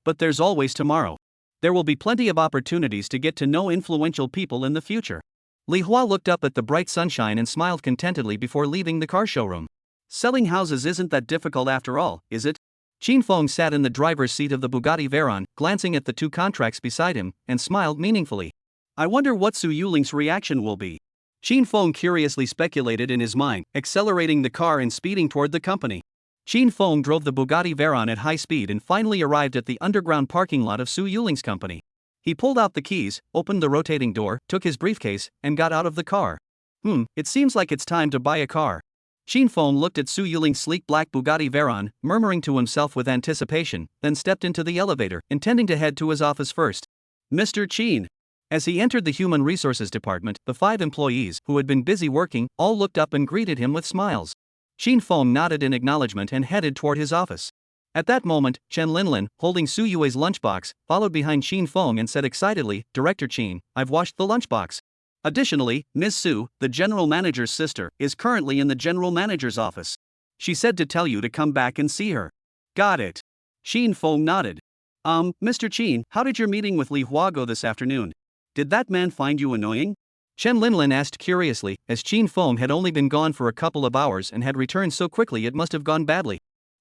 But there's always tomorrow. There will be plenty of opportunities to get to know influential people in the future. Li Hua looked up at the bright sunshine and smiled contentedly before leaving the car showroom. Selling houses isn't that difficult after all, is it? Qin Feng sat in the driver's seat of the Bugatti Veyron, glancing at the two contracts beside him, and smiled meaningfully. I wonder what Su Yuling's reaction will be. Qin Feng curiously speculated in his mind, accelerating the car and speeding toward the company. Qin Feng drove the Bugatti Veyron at high speed and finally arrived at the underground parking lot of Su Yuling's company. He pulled out the keys, opened the rotating door, took his briefcase, and got out of the car. It seems like it's time to buy a car. Qin Feng looked at Su Yuling's sleek black Bugatti Veyron, murmuring to himself with anticipation, then stepped into the elevator, intending to head to his office first. Mr. Qin. As he entered the Human Resources Department, the 5 employees, who had been busy working, all looked up and greeted him with smiles. Qin Feng nodded in acknowledgement and headed toward his office. At that moment, Chen Linlin, holding Su Yue's lunchbox, followed behind Qin Feng and said excitedly, Director Qin, I've washed the lunchbox. Additionally, Ms. Su, the general manager's sister, is currently in the general manager's office. She said to tell you to come back and see her. Got it. Qin Feng nodded. Mr. Qin, how did your meeting with Li Hua go this afternoon? Did that man find you annoying? Chen Linlin asked curiously, as Qin Feng had only been gone for a couple of hours and had returned so quickly it must have gone badly.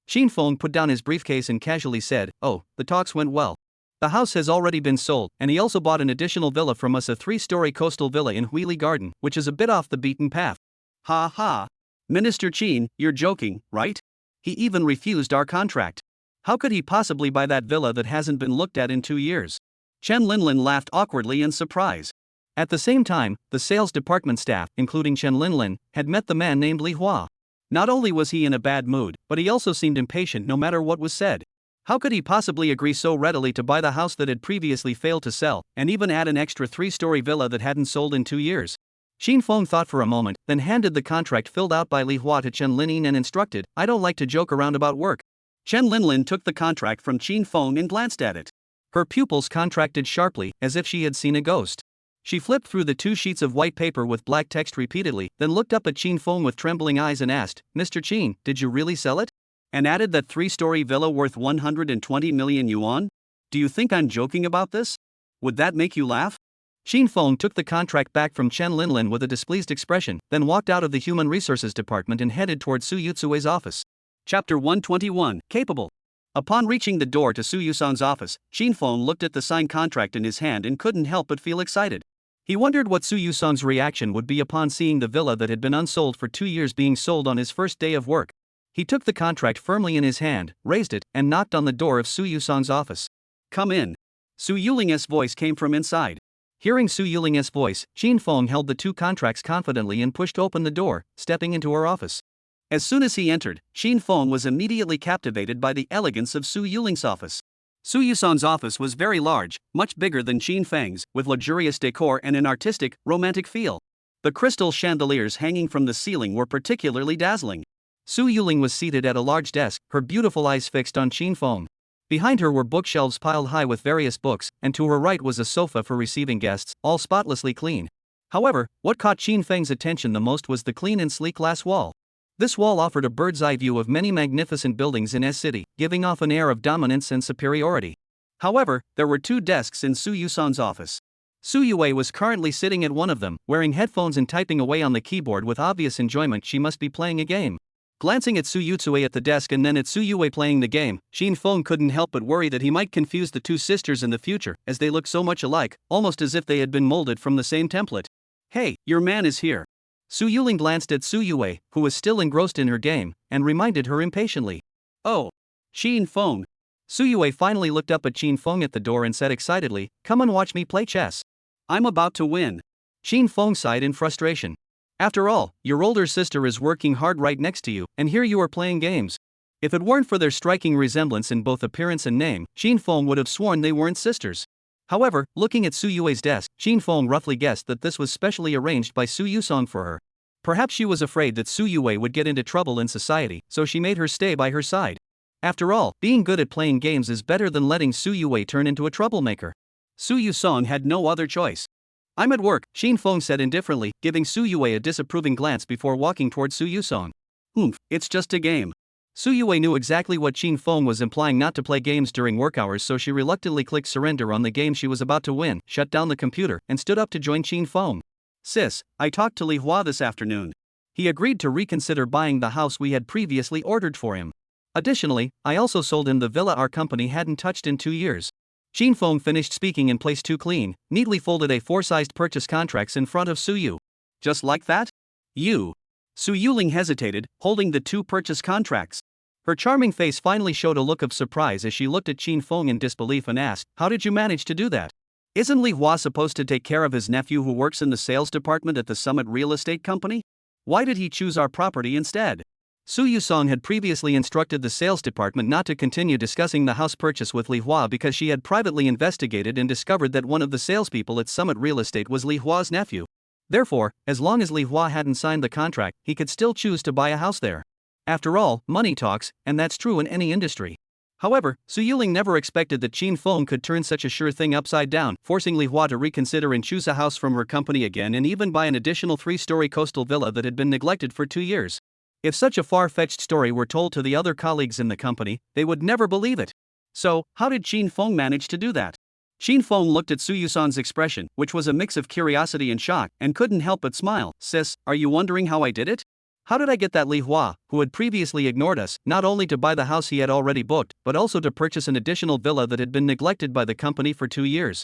Qin Feng put down his briefcase and casually said, Oh, the talks went well. The house has already been sold, and he also bought an additional villa from us, a 3-story coastal villa in Huili Garden, which is a bit off the beaten path. Ha ha. Minister Qin, you're joking, right? He even refused our contract. How could he possibly buy that villa that hasn't been looked at in 2 years? Chen Linlin laughed awkwardly in surprise. At the same time, the sales department staff, including Chen Linlin, had met the man named Li Hua. Not only was he in a bad mood, but he also seemed impatient no matter what was said. How could he possibly agree so readily to buy the house that had previously failed to sell, and even add an extra 3-story villa that hadn't sold in 2 years? Qin Feng thought for a moment, then handed the contract filled out by Li Hua to Chen Linlin and instructed, I don't like to joke around about work. Chen Linlin took the contract from Qin Feng and glanced at it. Her pupils contracted sharply, as if she had seen a ghost. She flipped through the 2 sheets of white paper with black text repeatedly, then looked up at Qin Feng with trembling eyes and asked, Mr. Qin, did you really sell it? And added that 3-story villa worth 120 million yuan? Do you think I'm joking about this? Would that make you laugh? Qin Feng took the contract back from Chen Linlin with a displeased expression, then walked out of the Human Resources Department and headed toward Su Yutsue's office. Chapter 121, Capable. Upon reaching the door to Su Yusan's office, Qin Feng looked at the signed contract in his hand and couldn't help but feel excited. He wondered what Su Yusan's reaction would be upon seeing the villa that had been unsold for 2 years being sold on his first day of work. He took the contract firmly in his hand, raised it, and knocked on the door of Su Yusan's office. Come in. Su Yuling's voice came from inside. Hearing Su Yuling's voice, Qin Feng held the 2 contracts confidently and pushed open the door, stepping into her office. As soon as he entered, Qin Feng was immediately captivated by the elegance of Su Yuling's office. Su Yusan's office was very large, much bigger than Qin Feng's, with luxurious decor and an artistic, romantic feel. The crystal chandeliers hanging from the ceiling were particularly dazzling. Su Yuling was seated at a large desk, her beautiful eyes fixed on Qin Feng. Behind her were bookshelves piled high with various books, and to her right was a sofa for receiving guests, all spotlessly clean. However, what caught Qin Feng's attention the most was the clean and sleek glass wall. This wall offered a bird's-eye view of many magnificent buildings in S City, giving off an air of dominance and superiority. However, there were 2 desks in Su Yusan's office. Su Yue was currently sitting at one of them, wearing headphones and typing away on the keyboard with obvious enjoyment. She must be playing a game. Glancing at Su Yutsue at the desk and then at Su Yue playing the game, Shin Feng couldn't help but worry that he might confuse the 2 sisters in the future, as they look so much alike, almost as if they had been molded from the same template. "Hey, your man is here." Su Yuling glanced at Su Yue, who was still engrossed in her game, and reminded her impatiently. "Oh. Shin Feng." Su Yue finally looked up at Shin Feng at the door and said excitedly, "Come and watch me play chess. I'm about to win." Shin Feng sighed in frustration. "After all, your older sister is working hard right next to you, and here you are playing games." If it weren't for their striking resemblance in both appearance and name, Shin Feng would have sworn they weren't sisters. However, looking at Su Yue's desk, Shin Feng roughly guessed that this was specially arranged by Su Yusong for her. Perhaps she was afraid that Su Yue would get into trouble in society, so she made her stay by her side. After all, being good at playing games is better than letting Su Yue turn into a troublemaker. Su Yusong had no other choice. "I'm at work," Shin Feng said indifferently, giving Su Yue a disapproving glance before walking toward Su Yusong. It's just a game." Su Yue knew exactly what Shin Feng was implying, not to play games during work hours, so she reluctantly clicked surrender on the game she was about to win, shut down the computer, and stood up to join Shin Feng. "Sis, I talked to Li Hua this afternoon. He agreed to reconsider buying the house we had previously ordered for him. Additionally, I also sold him the villa our company hadn't touched in 2 years." Shin Feng finished speaking and placed 2 clean, neatly folded A4-sized purchase contracts in front of Su Yu. "Just like that? You?" Su Yuling hesitated, holding the 2 purchase contracts. Her charming face finally showed a look of surprise as she looked at Shin Feng in disbelief and asked, "How did you manage to do that? Isn't Li Hua supposed to take care of his nephew who works in the sales department at the Summit Real Estate Company? Why did he choose our property instead?" Su Yusong had previously instructed the sales department not to continue discussing the house purchase with Li Hua because she had privately investigated and discovered that one of the salespeople at Summit Real Estate was Li Hua's nephew. Therefore, as long as Li Hua hadn't signed the contract, he could still choose to buy a house there. After all, money talks, and that's true in any industry. However, Su Yuling never expected that Shin Feng could turn such a sure thing upside down, forcing Li Hua to reconsider and choose a house from her company again, and even buy an additional 3-story coastal villa that had been neglected for 2 years. If such a far-fetched story were told to the other colleagues in the company, they would never believe it. So, how did Shin Feng manage to do that? Shin Feng looked at Su Yusong's expression, which was a mix of curiosity and shock, and couldn't help but smile. "Sis, are you wondering how I did it? How did I get that Li Hua, who had previously ignored us, not only to buy the house he had already booked, but also to purchase an additional villa that had been neglected by the company for 2 years?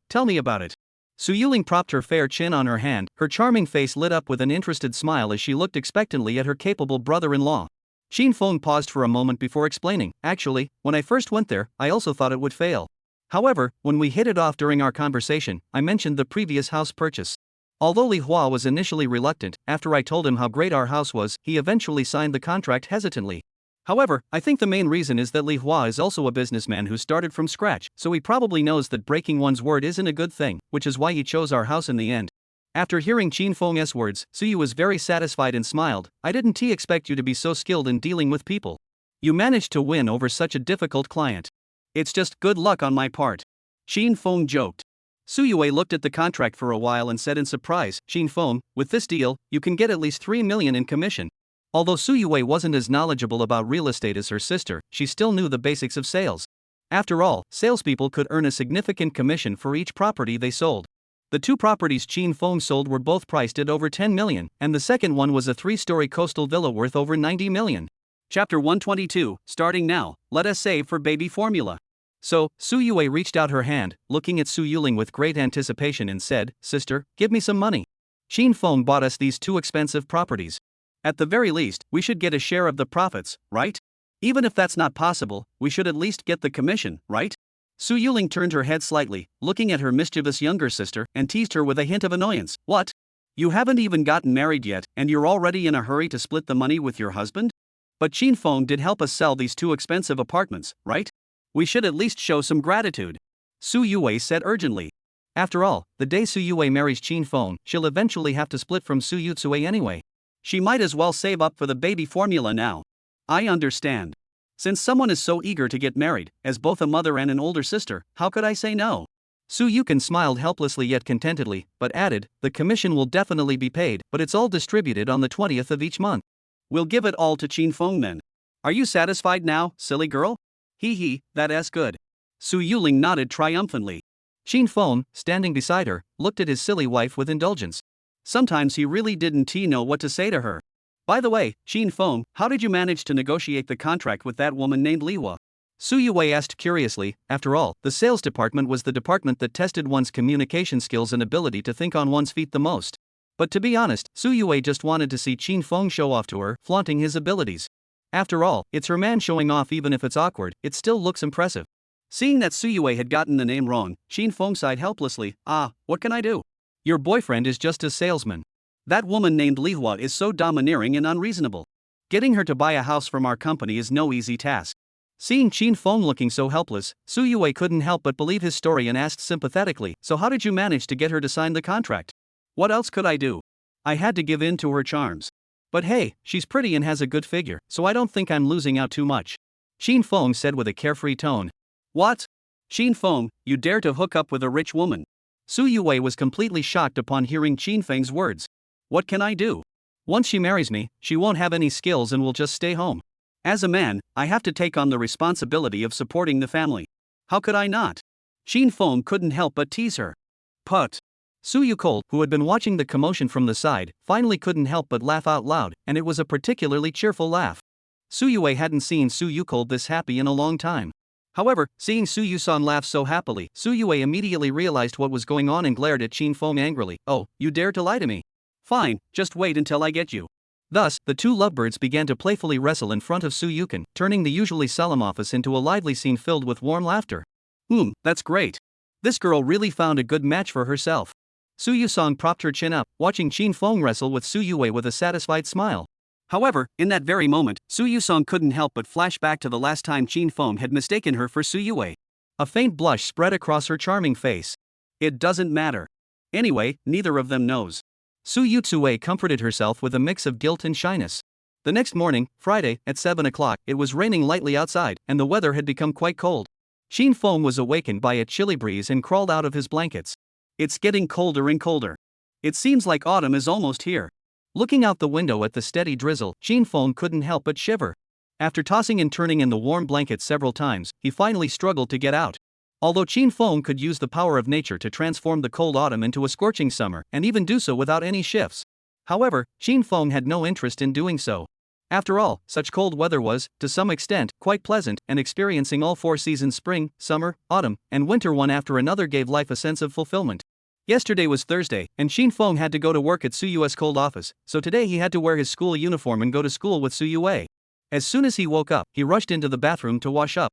Tell me about it." Su Yuling propped her fair chin on her hand, her charming face lit up with an interested smile as she looked expectantly at her capable brother-in-law. Shin Feng paused for a moment before explaining, "Actually, when I first went there, I also thought it would fail. However, when we hit it off during our conversation, I mentioned the previous house purchase. Although Li Hua was initially reluctant, after I told him how great our house was, he eventually signed the contract hesitantly. However, I think the main reason is that Li Hua is also a businessman who started from scratch, so he probably knows that breaking one's word isn't a good thing, which is why he chose our house in the end." After hearing Shin Feng's words, Su Yu was very satisfied and smiled. "I didn't expect you to be so skilled in dealing with people. You managed to win over such a difficult client. It's just good luck on my part." Shin Feng joked. Su Yue looked at the contract for a while and said in surprise, "Shin Feng, with this deal, you can get at least 3 million in commission." Although Su Yue wasn't as knowledgeable about real estate as her sister, she still knew the basics of sales. After all, salespeople could earn a significant commission for each property they sold. The 2 properties Shin Feng sold were both priced at over 10 million, and the second one was a 3-story coastal villa worth over 90 million. Chapter 122, starting now, let us save for baby formula. So, Su Yue reached out her hand, looking at Su Yuling with great anticipation and said, "Sister, give me some money. Shin Feng bought us these 2 expensive properties. At the very least, we should get a share of the profits, right? Even if that's not possible, we should at least get the commission, right?" Su Yuling turned her head slightly, looking at her mischievous younger sister, and teased her with a hint of annoyance. "What? You haven't even gotten married yet, and you're already in a hurry to split the money with your husband? But Shin Feng did help us sell these 2 expensive apartments, right? We should at least show some gratitude," Su Yue said urgently. After all, the day Su Yue marries Shin Feng, she'll eventually have to split from Su Yutsue anyway. She might as well save up for the baby formula now. "I understand. Since someone is so eager to get married, as both a mother and an older sister, how could I say no?" Su Yukin smiled helplessly yet contentedly, but added, "The commission will definitely be paid, but it's all distributed on the 20th of each month." We'll give it all to Chin Feng then. Are you satisfied now, silly girl? Hee hee, that's good. Su Yuling nodded triumphantly. Chin Feng, standing beside her, looked at his silly wife with indulgence. Sometimes he really didn't know what to say to her. By the way, Chin Feng, how did you manage to negotiate the contract with that woman named Liwa? Su Yue asked curiously. After all, the sales department was the department that tested one's communication skills and ability to think on one's feet the most. But to be honest, Su Yue just wanted to see Chin Feng show off to her, flaunting his abilities. After all, it's her man showing off. Even if it's awkward, it still looks impressive. Seeing that Su Yue had gotten the name wrong, Chin Feng sighed helplessly. What can I do? Your boyfriend is just a salesman. That woman named Li Hua is so domineering and unreasonable. Getting her to buy a house from our company is no easy task. Seeing Chin Feng looking so helpless, Su Yue couldn't help but believe his story and asked sympathetically, so how did you manage to get her to sign the contract? What else could I do? I had to give in to her charms. But hey, she's pretty and has a good figure, so I don't think I'm losing out too much. Chin Feng said with a carefree tone. What? Chin Feng, you dare to hook up with a rich woman? Su Yue was completely shocked upon hearing Chin Feng's words. What can I do? Once she marries me, she won't have any skills and will just stay home. As a man, I have to take on the responsibility of supporting the family. How could I not? Chin Feng couldn't help but tease her. Put. Su Yukol, who had been watching the commotion from the side, finally couldn't help but laugh out loud, and it was a particularly cheerful laugh. Su Yue hadn't seen Su Yukol this happy in a long time. However, seeing Su Yusan laugh so happily, Su Yue immediately realized what was going on and glared at Chin Feng angrily. Oh, you dare to lie to me? Fine, just wait until I get you. Thus, the two lovebirds began to playfully wrestle in front of Su Yukan, turning the usually solemn office into a lively scene filled with warm laughter. That's great. This girl really found a good match for herself. Su Yusong propped her chin up, watching Chin Feng wrestle with Su Yue with a satisfied smile. However, in that very moment, Su Yusong couldn't help but flash back to the last time Chin Feng had mistaken her for Su Yue. A faint blush spread across her charming face. It doesn't matter. Anyway, neither of them knows. Su Yutsue comforted herself with a mix of guilt and shyness. The next morning, Friday, at 7 o'clock, it was raining lightly outside, and the weather had become quite cold. Chin Feng was awakened by a chilly breeze and crawled out of his blankets. It's getting colder and colder. It seems like autumn is almost here. Looking out the window at the steady drizzle, Chin Feng couldn't help but shiver. After tossing and turning in the warm blanket several times, he finally struggled to get out. Although Chin Feng could use the power of nature to transform the cold autumn into a scorching summer, and even do so without any shifts. However, Chin Feng had no interest in doing so. After all, such cold weather was, to some extent, quite pleasant, and experiencing all 4 seasons spring, summer, autumn, and winter one after another gave life a sense of fulfillment. Yesterday was Thursday, and Chin Feng had to go to work at Su Yue's cold office, so today he had to wear his school uniform and go to school with Su Yue. As soon as he woke up, he rushed into the bathroom to wash up.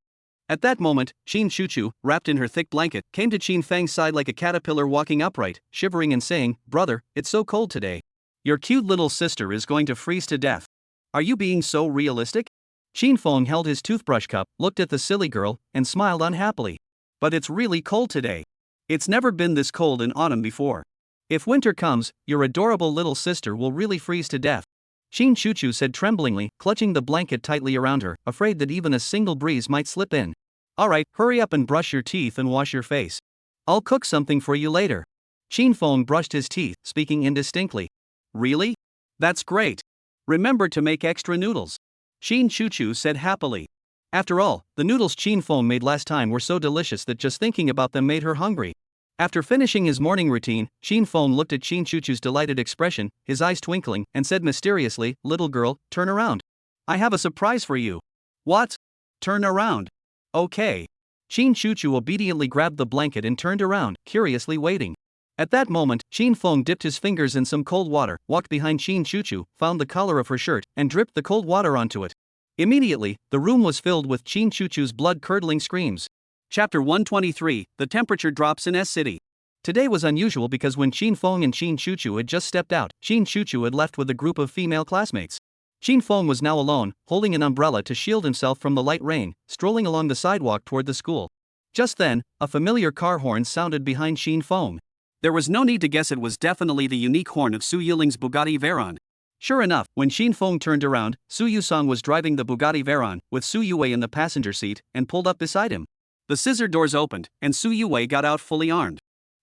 At that moment, Chin Chuchu, wrapped in her thick blanket, came to Chin Feng's side like a caterpillar walking upright, shivering and saying, "Brother, it's so cold today. Your cute little sister is going to freeze to death. Are you being so realistic?" Chin Feng held his toothbrush cup, looked at the silly girl, and smiled unhappily. "But it's really cold today. It's never been this cold in autumn before. If winter comes, your adorable little sister will really freeze to death," Chin Chuchu said tremblingly, clutching the blanket tightly around her, afraid that even a single breeze might slip in. "Alright, hurry up and brush your teeth and wash your face. I'll cook something for you later." Chin Feng brushed his teeth, speaking indistinctly. "Really? That's great. Remember to make extra noodles," Chin Chuchu said happily. After all, the noodles Chin Feng made last time were so delicious that just thinking about them made her hungry. After finishing his morning routine, Chin Feng looked at Chin Chuchu's delighted expression, his eyes twinkling, and said mysteriously, "Little girl, turn around. I have a surprise for you." "What? Turn around. Okay." Chin Chuchu obediently grabbed the blanket and turned around, curiously waiting. At that moment, Chin Feng dipped his fingers in some cold water, walked behind Chin Chuchu, found the collar of her shirt, and dripped the cold water onto it. Immediately, the room was filled with Chin Chuchu's blood-curdling screams. Chapter 123, The Temperature Drops in S City. Today was unusual because when Chin Feng and Chin Chuchu had just stepped out, Chin Chuchu had left with a group of female classmates. Chin Feng was now alone, holding an umbrella to shield himself from the light rain, strolling along the sidewalk toward the school. Just then, a familiar car horn sounded behind Chin Feng. There was no need to guess, it was definitely the unique horn of Su Yuling's Bugatti Veyron. Sure enough, when Chin Feng turned around, Su Yusong was driving the Bugatti Veyron, with Su Yue in the passenger seat, and pulled up beside him. The scissor doors opened, and Su Yue got out fully armed.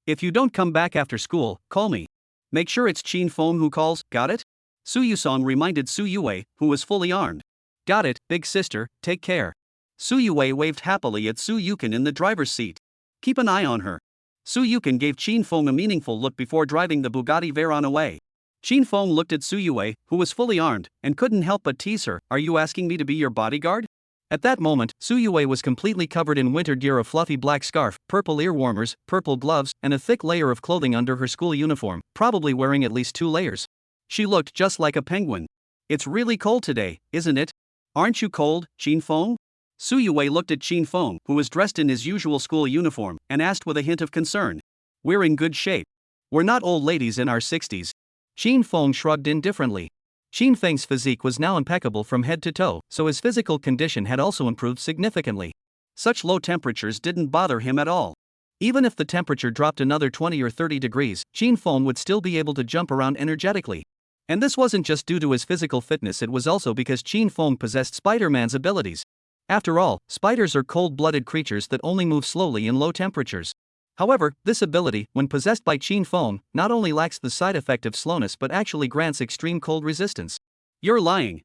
"If you don't come back after school, call me. Make sure it's Chin Feng who calls, got it?" Su Yusong reminded Su Yue, who was fully armed. Got it, big sister, take care. Su Yue waved happily at Su Yukin in the driver's seat. Keep an eye on her. Su Yukin gave Qin Feng a meaningful look before driving the Bugatti Veyron away. Qin Feng looked at Su Yue, who was fully armed, and couldn't help but tease her. Are you asking me to be your bodyguard? At that moment, Su Yue was completely covered in winter gear, a fluffy black scarf, purple ear warmers, purple gloves, and a thick layer of clothing under her school uniform, probably wearing at least 2 layers. She looked just like a penguin. It's really cold today, isn't it? Aren't you cold, Qin Feng? Su Yue looked at Qin Feng, who was dressed in his usual school uniform, and asked with a hint of concern. We're in good shape. We're not old ladies in our 60s. Qin Feng shrugged indifferently. Qin Feng's physique was now impeccable from head to toe, so his physical condition had also improved significantly. Such low temperatures didn't bother him at all. Even if the temperature dropped another 20 or 30 degrees, Qin Feng would still be able to jump around energetically. And this wasn't just due to his physical fitness, it was also because Qin Feng possessed Spider-Man's abilities. After all, spiders are cold-blooded creatures that only move slowly in low temperatures. However, this ability, when possessed by Qin Feng, not only lacks the side effect of slowness but actually grants extreme cold resistance. You're lying.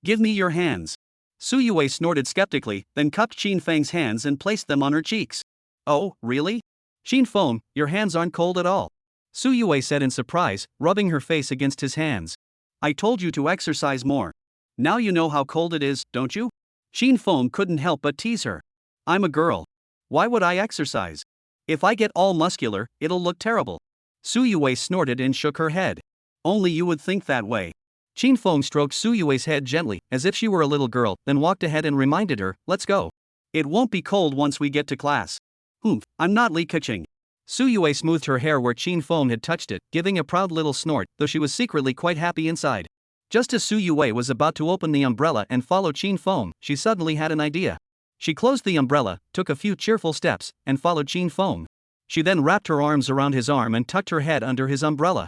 Give me your hands. Su Yue snorted skeptically, then cupped Qin Feng's hands and placed them on her cheeks. Oh, really? Qin Feng, your hands aren't cold at all. Su Yue said in surprise, rubbing her face against his hands. I told you to exercise more. Now you know how cold it is, don't you? Qin Feng couldn't help but tease her. I'm a girl. Why would I exercise? If I get all muscular, it'll look terrible. Su Yue snorted and shook her head. Only you would think that way. Qin Feng stroked Su Yue's head gently, as if she were a little girl, then walked ahead and reminded her, let's go. It won't be cold once we get to class. I'm not Li Keqing. Su Yue smoothed her hair where Qin Feng had touched it, giving a proud little snort, though she was secretly quite happy inside. Just as Su Yue was about to open the umbrella and follow Qin Feng, she suddenly had an idea. She closed the umbrella, took a few cheerful steps, and followed Qin Feng. She then wrapped her arms around his arm and tucked her head under his umbrella.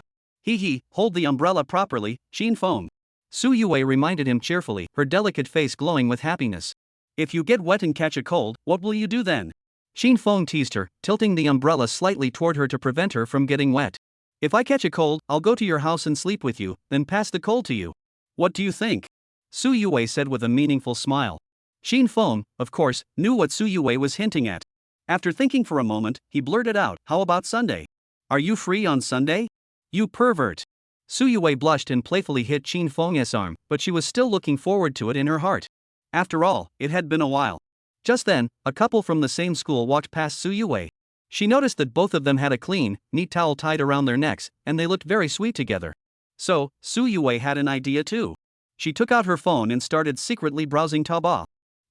Hold the umbrella properly, Qin Feng. Su Yue reminded him cheerfully, her delicate face glowing with happiness. If you get wet and catch a cold, what will you do then? Qin Feng teased her, tilting the umbrella slightly toward her to prevent her from getting wet. If I catch a cold, I'll go to your house and sleep with you, then pass the cold to you. What do you think? Su Yue said with a meaningful smile. Qin Feng, of course, knew what Su Yue was hinting at. After thinking for a moment, he blurted out, how about Sunday? Are you free on Sunday? You pervert. Su Yue blushed and playfully hit Qin Feng's arm, but she was still looking forward to it in her heart. After all, it had been a while. Just then, a couple from the same school walked past Su Yue. She noticed that both of them had a clean, neat towel tied around their necks, and they looked very sweet together. So, Su Yue had an idea too. She took out her phone and started secretly browsing Taobao.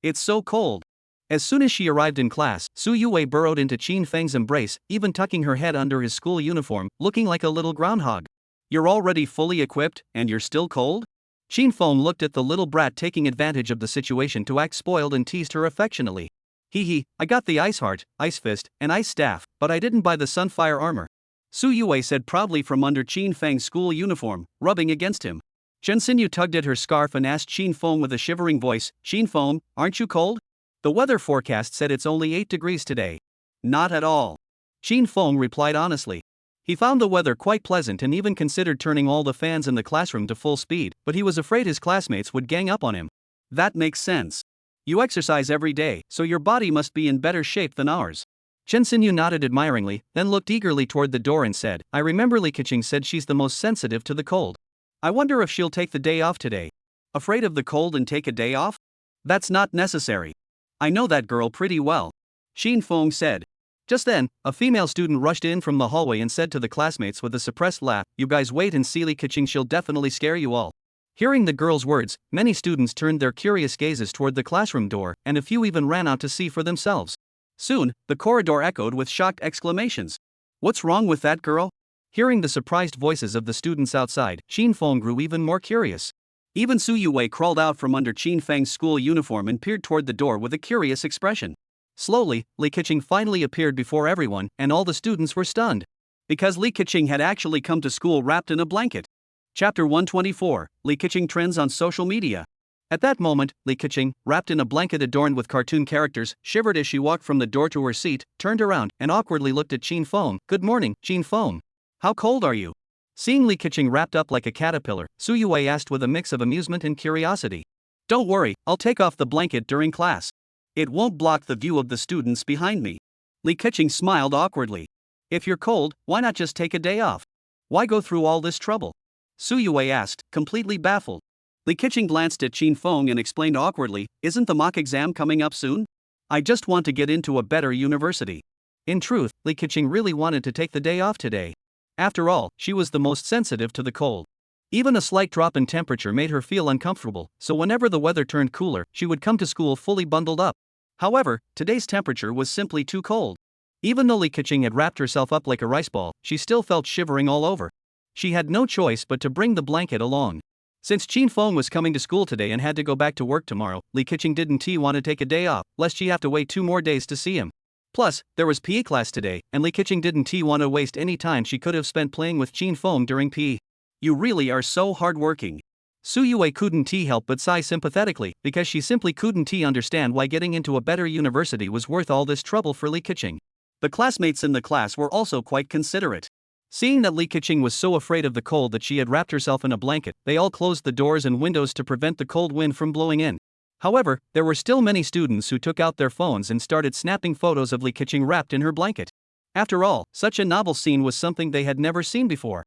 It's so cold. As soon as she arrived in class, Su Yue burrowed into Qin Feng's embrace, even tucking her head under his school uniform, looking like a little groundhog. You're already fully equipped, and you're still cold? Qin Feng looked at the little brat taking advantage of the situation to act spoiled and teased her affectionately. I got the ice heart, ice fist, and ice staff, but I didn't buy the sunfire armor. Su Yue said proudly from under Qin Feng's school uniform, rubbing against him. Chen Xinyu tugged at her scarf and asked Qin Feng with a shivering voice, Qin Feng, aren't you cold? The weather forecast said it's only 8 degrees today. Not at all. Qin Feng replied honestly. He found the weather quite pleasant and even considered turning all the fans in the classroom to full speed, but he was afraid his classmates would gang up on him. That makes sense. You exercise every day, so your body must be in better shape than ours. Chen Xinyu nodded admiringly, then looked eagerly toward the door and said, I remember Li Keqing said she's the most sensitive to the cold. I wonder if she'll take the day off today. Afraid of the cold and take a day off? That's not necessary. I know that girl pretty well. Qin Feng said. Just then, a female student rushed in from the hallway and said to the classmates with a suppressed laugh, you guys wait and see Li Keqing, she'll definitely scare you all. Hearing the girl's words, many students turned their curious gazes toward the classroom door, and a few even ran out to see for themselves. Soon, the corridor echoed with shocked exclamations. What's wrong with that girl? Hearing the surprised voices of the students outside, Qin Feng grew even more curious. Even Su Yue crawled out from under Qin Feng's school uniform and peered toward the door with a curious expression. Slowly, Li Keqing finally appeared before everyone, and all the students were stunned. Because Li Keqing had actually come to school wrapped in a blanket. Chapter 124, Li Keqing Trends on Social Media. At that moment, Li Keqing, wrapped in a blanket adorned with cartoon characters, shivered as she walked from the door to her seat, turned around, and awkwardly looked at Qin Feng. Good morning, Qin Feng. How cold are you? Seeing Li Keqing wrapped up like a caterpillar, Su Yue asked with a mix of amusement and curiosity. Don't worry, I'll take off the blanket during class. It won't block the view of the students behind me. Li Keqing smiled awkwardly. If you're cold, why not just take a day off? Why go through all this trouble? Su Yue asked, completely baffled. Li Keqing glanced at Qin Feng and explained awkwardly, isn't the mock exam coming up soon? I just want to get into a better university. In truth, Li Keqing really wanted to take the day off today. After all, she was the most sensitive to the cold. Even a slight drop in temperature made her feel uncomfortable, so whenever the weather turned cooler, she would come to school fully bundled up. However, today's temperature was simply too cold. Even though Li Keqing had wrapped herself up like a rice ball, she still felt shivering all over. She had no choice but to bring the blanket along. Since Qin Feng was coming to school today and had to go back to work tomorrow, Li Keqing didn't want to take a day off, lest she have to wait 2 more days to see him. Plus, there was PE class today, and Li Keqing didn't want to waste any time she could have spent playing with Qin Feng during PE. You really are so hardworking. Su Yue couldn't help but sigh sympathetically, because she simply couldn't understand why getting into a better university was worth all this trouble for Li Keqing. The classmates in the class were also quite considerate. Seeing that Li Keqing was so afraid of the cold that she had wrapped herself in a blanket, they all closed the doors and windows to prevent the cold wind from blowing in. However, there were still many students who took out their phones and started snapping photos of Li Keqing wrapped in her blanket. After all, such a novel scene was something they had never seen before.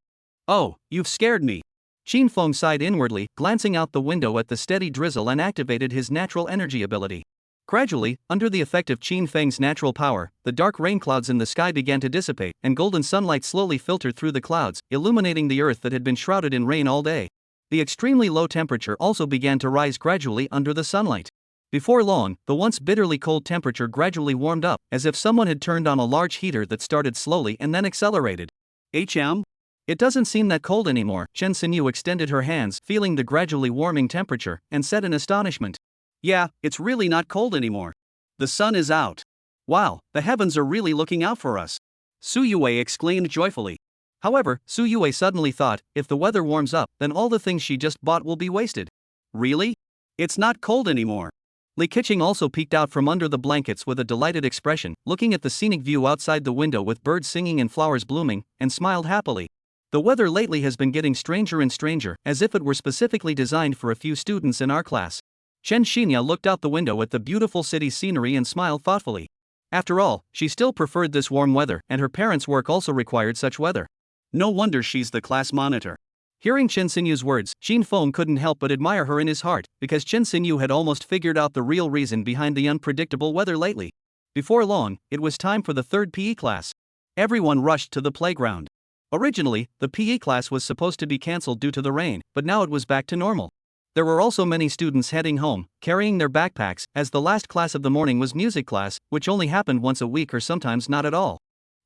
Oh, you've scared me. Qin Feng sighed inwardly, glancing out the window at the steady drizzle and activated his natural energy ability. Gradually, under the effect of Qin Feng's natural power, the dark rain clouds in the sky began to dissipate, and golden sunlight slowly filtered through the clouds, illuminating the earth that had been shrouded in rain all day. The extremely low temperature also began to rise gradually under the sunlight. Before long, the once bitterly cold temperature gradually warmed up, as if someone had turned on a large heater that started slowly and then accelerated. It doesn't seem that cold anymore, Chen Xinyu extended her hands, feeling the gradually warming temperature, and said in astonishment. Yeah, it's really not cold anymore. The sun is out. Wow, the heavens are really looking out for us. Su Yue exclaimed joyfully. However, Su Yue suddenly thought, if the weather warms up, then all the things she just bought will be wasted. Really? It's not cold anymore. Li Keqing also peeked out from under the blankets with a delighted expression, looking at the scenic view outside the window with birds singing and flowers blooming, and smiled happily. The weather lately has been getting stranger and stranger, as if it were specifically designed for a few students in our class. Chen Xinya looked out the window at the beautiful city scenery and smiled thoughtfully. After all, she still preferred this warm weather, and her parents' work also required such weather. No wonder she's the class monitor. Hearing Chen Xinyu's words, Qin Feng couldn't help but admire her in his heart, because Chen Xinyu had almost figured out the real reason behind the unpredictable weather lately. Before long, it was time for the third PE class. Everyone rushed to the playground. Originally, the PE class was supposed to be cancelled due to the rain, but now it was back to normal. There were also many students heading home, carrying their backpacks, as the last class of the morning was music class, which only happened once a week or sometimes not at all.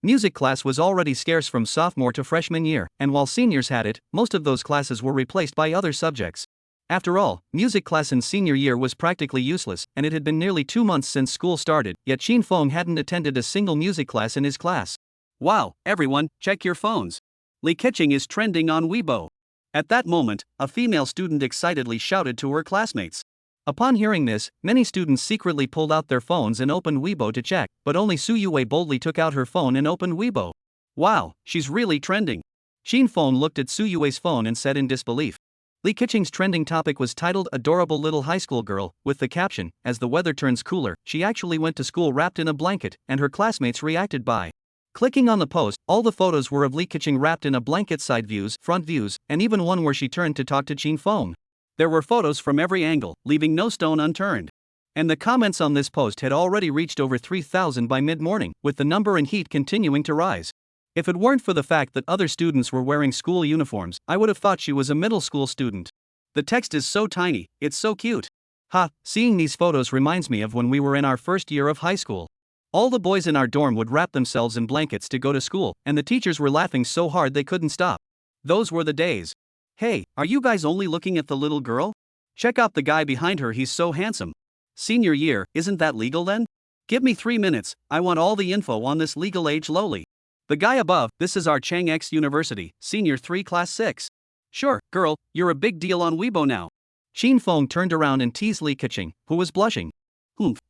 Music class was already scarce from sophomore to freshman year, and while seniors had it, most of those classes were replaced by other subjects. After all, music class in senior year was practically useless, and it had been nearly 2 months since school started, yet Qin Feng hadn't attended a single music class in his class. Wow, everyone, check your phones. Li Keqing is trending on Weibo. At that moment, a female student excitedly shouted to her classmates. Upon hearing this, many students secretly pulled out their phones and opened Weibo to check, but only Su Yue boldly took out her phone and opened Weibo. Wow, she's really trending. Qin Feng looked at Su Yue's phone and said in disbelief. Li Keqing's trending topic was titled Adorable Little High School Girl, with the caption, as the weather turns cooler, she actually went to school wrapped in a blanket, and her classmates reacted by clicking on the post. All the photos were of Li Keqing wrapped in a blanket, side views, front views, and even one where she turned to talk to Qin Feng. There were photos from every angle, leaving no stone unturned. And the comments on this post had already reached over 3,000 by mid-morning, with the number and heat continuing to rise. If it weren't for the fact that other students were wearing school uniforms, I would have thought she was a middle school student. The text is so tiny, it's so cute. Ha, seeing these photos reminds me of when we were in our first year of high school. All the boys in our dorm would wrap themselves in blankets to go to school, and the teachers were laughing so hard they couldn't stop. Those were the days. Hey, are you guys only looking at the little girl? Check out the guy behind her, he's so handsome. Senior year, isn't that legal then? Give me 3 minutes, I want all the info on this legal age lowly. The guy above, this is our Chang X University, Senior 3 Class 6. Sure, girl, you're a big deal on Weibo now. Qin Feng turned around and teased Li Keqing, who was blushing.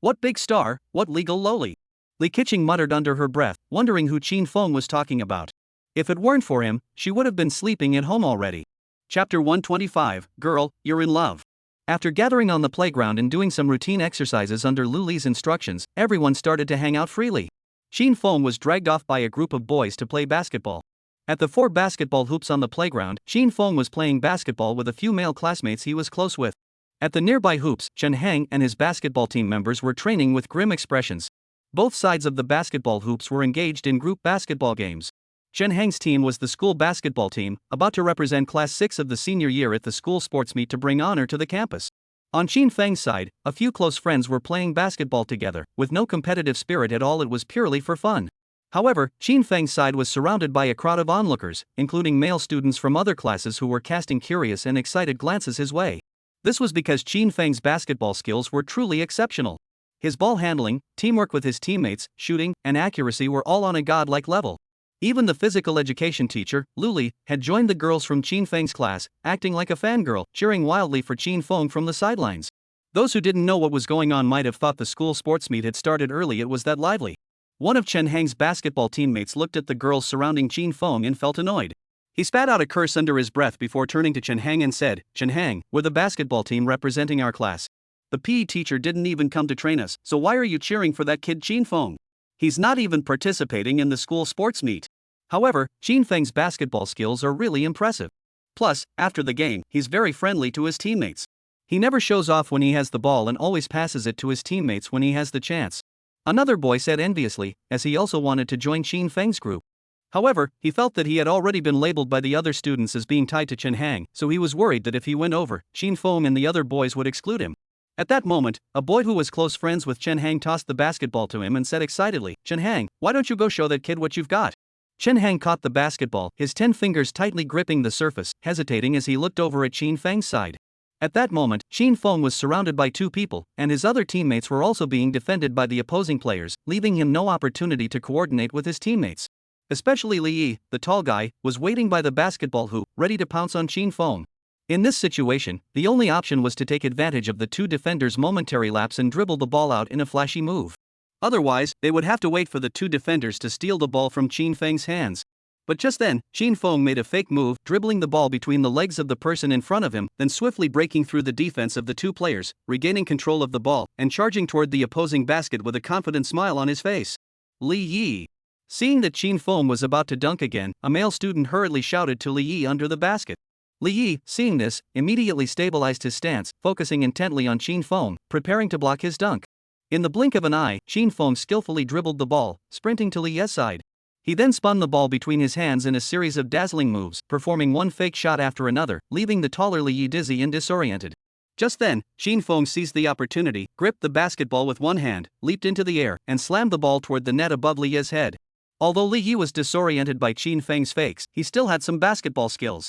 What big star, what legal lowly? Li Keqing muttered under her breath, wondering who Qin Feng was talking about. If it weren't for him, she would have been sleeping at home already. Chapter 125, Girl, You're in Love. After gathering on the playground and doing some routine exercises under Luli's instructions, everyone started to hang out freely. Shin Fong was dragged off by a group of boys to play basketball. At the 4 basketball hoops on the playground, Shin Fong was playing basketball with a few male classmates he was close with. At the nearby hoops, Chen Hang and his basketball team members were training with grim expressions. Both sides of the basketball hoops were engaged in group basketball games. Chen Hang's team was the school basketball team, about to represent Class 6 of the senior year at the school sports meet to bring honor to the campus. On Shin Feng's side, a few close friends were playing basketball together, with no competitive spirit at all. It was purely for fun. However, Shin Feng's side was surrounded by a crowd of onlookers, including male students from other classes who were casting curious and excited glances his way. This was because Shin Feng's basketball skills were truly exceptional. His ball handling, teamwork with his teammates, shooting, and accuracy were all on a godlike level. Even the physical education teacher, Luli, had joined the girls from Shin Feng's class, acting like a fangirl, cheering wildly for Shin Feng from the sidelines. Those who didn't know what was going on might have thought the school sports meet had started early. It was that lively. One of Chen Hang's basketball teammates looked at the girls surrounding Shin Feng and felt annoyed. He spat out a curse under his breath before turning to Chen Hang and said, "Chen Hang, we're the basketball team representing our class. The PE teacher didn't even come to train us, so why are you cheering for that kid Shin Feng? He's not even participating in the school sports meet." However, Shin Feng's basketball skills are really impressive. Plus, after the game, he's very friendly to his teammates. He never shows off when he has the ball and always passes it to his teammates when he has the chance. Another boy said enviously, as he also wanted to join Shin Feng's group. However, he felt that he had already been labeled by the other students as being tied to Chen Hang, so he was worried that if he went over, Shin Feng and the other boys would exclude him. At that moment, a boy who was close friends with Chen Hang tossed the basketball to him and said excitedly, "Chen Hang, why don't you go show that kid what you've got?" Chen Hang caught the basketball, his 10 fingers tightly gripping the surface, hesitating as he looked over at Shin Feng's side. At that moment, Shin Feng was surrounded by 2 people, and his other teammates were also being defended by the opposing players, leaving him no opportunity to coordinate with his teammates. Especially Li Yi, the tall guy, was waiting by the basketball hoop, ready to pounce on Shin Feng. In this situation, the only option was to take advantage of the 2 defenders' momentary lapse and dribble the ball out in a flashy move. Otherwise, they would have to wait for the 2 defenders to steal the ball from Shin Feng's hands. But just then, Shin Feng made a fake move, dribbling the ball between the legs of the person in front of him, then swiftly breaking through the defense of the 2 players, regaining control of the ball, and charging toward the opposing basket with a confident smile on his face. Li Yi. Seeing that Shin Feng was about to dunk again, a male student hurriedly shouted to Li Yi under the basket. Li Yi, seeing this, immediately stabilized his stance, focusing intently on Shin Feng, preparing to block his dunk. In the blink of an eye, Shin Feng skillfully dribbled the ball, sprinting to Li Yi's side. He then spun the ball between his hands in a series of dazzling moves, performing one fake shot after another, leaving the taller Li Yi dizzy and disoriented. Just then, Shin Feng seized the opportunity, gripped the basketball with one hand, leaped into the air, and slammed the ball toward the net above Li Yi's head. Although Li Yi was disoriented by Shin Feng's fakes, he still had some basketball skills.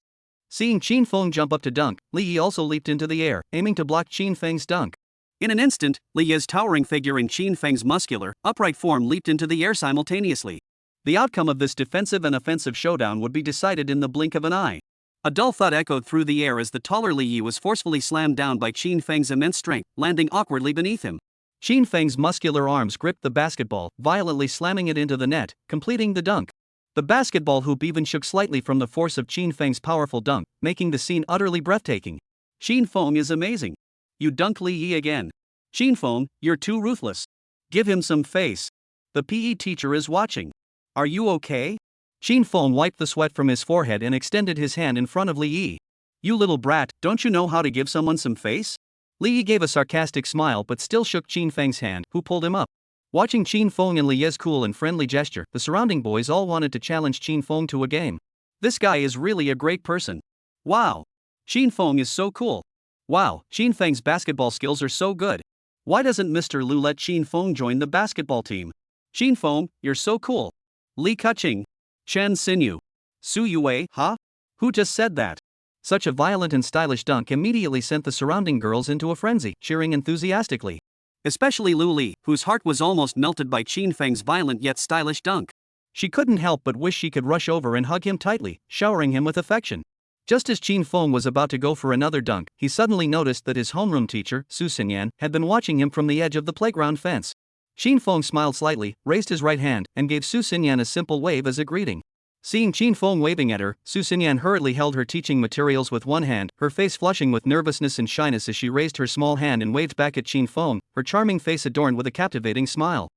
Seeing Shin Feng jump up to dunk, Li Yi also leaped into the air, aiming to block Shin Feng's dunk. In an instant, Li Yi's towering figure and Shin Feng's muscular, upright form leaped into the air simultaneously. The outcome of this defensive and offensive showdown would be decided in the blink of an eye. A dull thud echoed through the air as the taller Li Yi was forcefully slammed down by Shin Feng's immense strength, landing awkwardly beneath him. Shin Feng's muscular arms gripped the basketball, violently slamming it into the net, completing the dunk. The basketball hoop even shook slightly from the force of Shin Feng's powerful dunk, making the scene utterly breathtaking. Shin Feng is amazing. You dunk Li Yi again. Shin Feng, you're too ruthless. Give him some face. The PE teacher is watching. Are you okay? Shin Feng wiped the sweat from his forehead and extended his hand in front of Li Yi. You little brat, don't you know how to give someone some face? Li Yi gave a sarcastic smile but still shook Shin Feng's hand, who pulled him up. Watching Shin Feng and Li Yi's cool and friendly gesture, the surrounding boys all wanted to challenge Shin Feng to a game. This guy is really a great person. Wow. Shin Feng is so cool. Wow, Shin Feng's basketball skills are so good. Why doesn't Mr. Lu let Shin Feng join the basketball team? Shin Feng, you're so cool. Li Keqing. Chen Xinyu. Su Yue, huh? Who just said that? Such a violent and stylish dunk immediately sent the surrounding girls into a frenzy, cheering enthusiastically. Especially Lu Li, whose heart was almost melted by Shin Feng's violent yet stylish dunk. She couldn't help but wish she could rush over and hug him tightly, showering him with affection. Just as Shin Feng was about to go for another dunk, he suddenly noticed that his homeroom teacher, Su Xinyan, had been watching him from the edge of the playground fence. Shin Feng smiled slightly, raised his right hand, and gave Su Xinyan a simple wave as a greeting. Seeing Qin Feng waving at her, Su Xinyan hurriedly held her teaching materials with one hand, her face flushing with nervousness and shyness as she raised her small hand and waved back at Qin Feng, her charming face adorned with a captivating smile.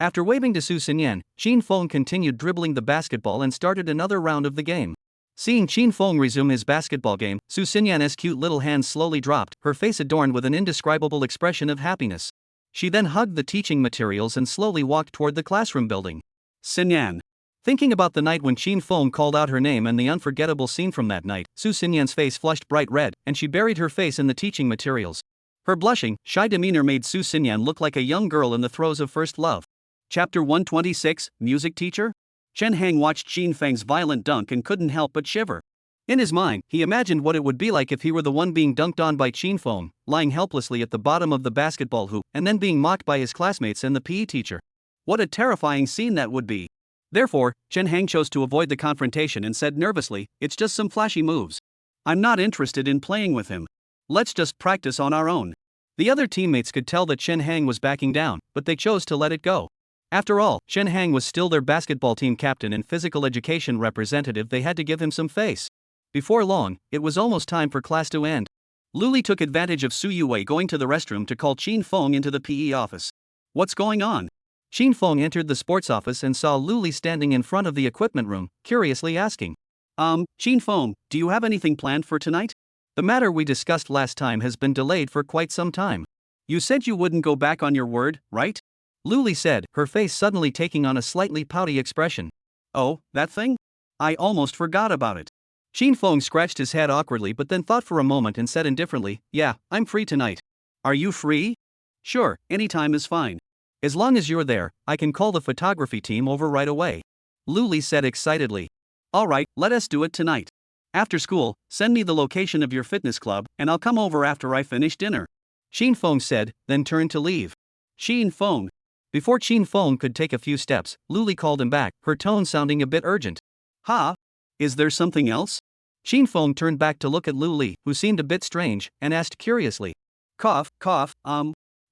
After waving to Su Xinyan, Qin Feng continued dribbling the basketball and started another round of the game. Seeing Qin Feng resume his basketball game, Su Xinyan's cute little hands slowly dropped, her face adorned with an indescribable expression of happiness. She then hugged the teaching materials and slowly walked toward the classroom building. Xinyan. Thinking about the night when Qin Feng called out her name and the unforgettable scene from that night, Su Xinyan's face flushed bright red, and she buried her face in the teaching materials. Her blushing, shy demeanor made Su Xinyan look like a young girl in the throes of first love. Chapter 126, Music Teacher? Chen Hang watched Qin Feng's violent dunk and couldn't help but shiver. In his mind, he imagined what it would be like if he were the one being dunked on by Qin Feng, lying helplessly at the bottom of the basketball hoop and then being mocked by his classmates and the PE teacher. What a terrifying scene that would be. Therefore, Chen Hang chose to avoid the confrontation and said nervously, "It's just some flashy moves. I'm not interested in playing with him. Let's just practice on our own." The other teammates could tell that Chen Hang was backing down, but they chose to let it go. After all, Chen Hang was still their basketball team captain and physical education representative. They had to give him some face. Before long, it was almost time for class to end. Luli took advantage of Su Yue going to the restroom to call Qin Feng into the PE office. "What's going on?" Qin Feng entered the sports office and saw Luli standing in front of the equipment room, curiously asking, Qin Feng, do you have anything planned for tonight? The matter we discussed last time has been delayed for quite some time. You said you wouldn't go back on your word, right? Luli said, her face suddenly taking on a slightly pouty expression. "Oh, that thing? I almost forgot about it." Qin Feng scratched his head awkwardly but then thought for a moment and said indifferently, "Yeah, I'm free tonight." "Are you free?" "Sure, any time is fine. As long as you're there, I can call the photography team over right away," Luli said excitedly. "Alright, let us do it tonight. After school, send me the location of your fitness club, and I'll come over after I finish dinner," Qin Feng said, then turned to leave. "Qin Feng." Before Qin Feng could take a few steps, Luli called him back, her tone sounding a bit urgent. "Ha? Is there something else?" Qin Feng turned back to look at Luli, who seemed a bit strange, and asked curiously. Cough,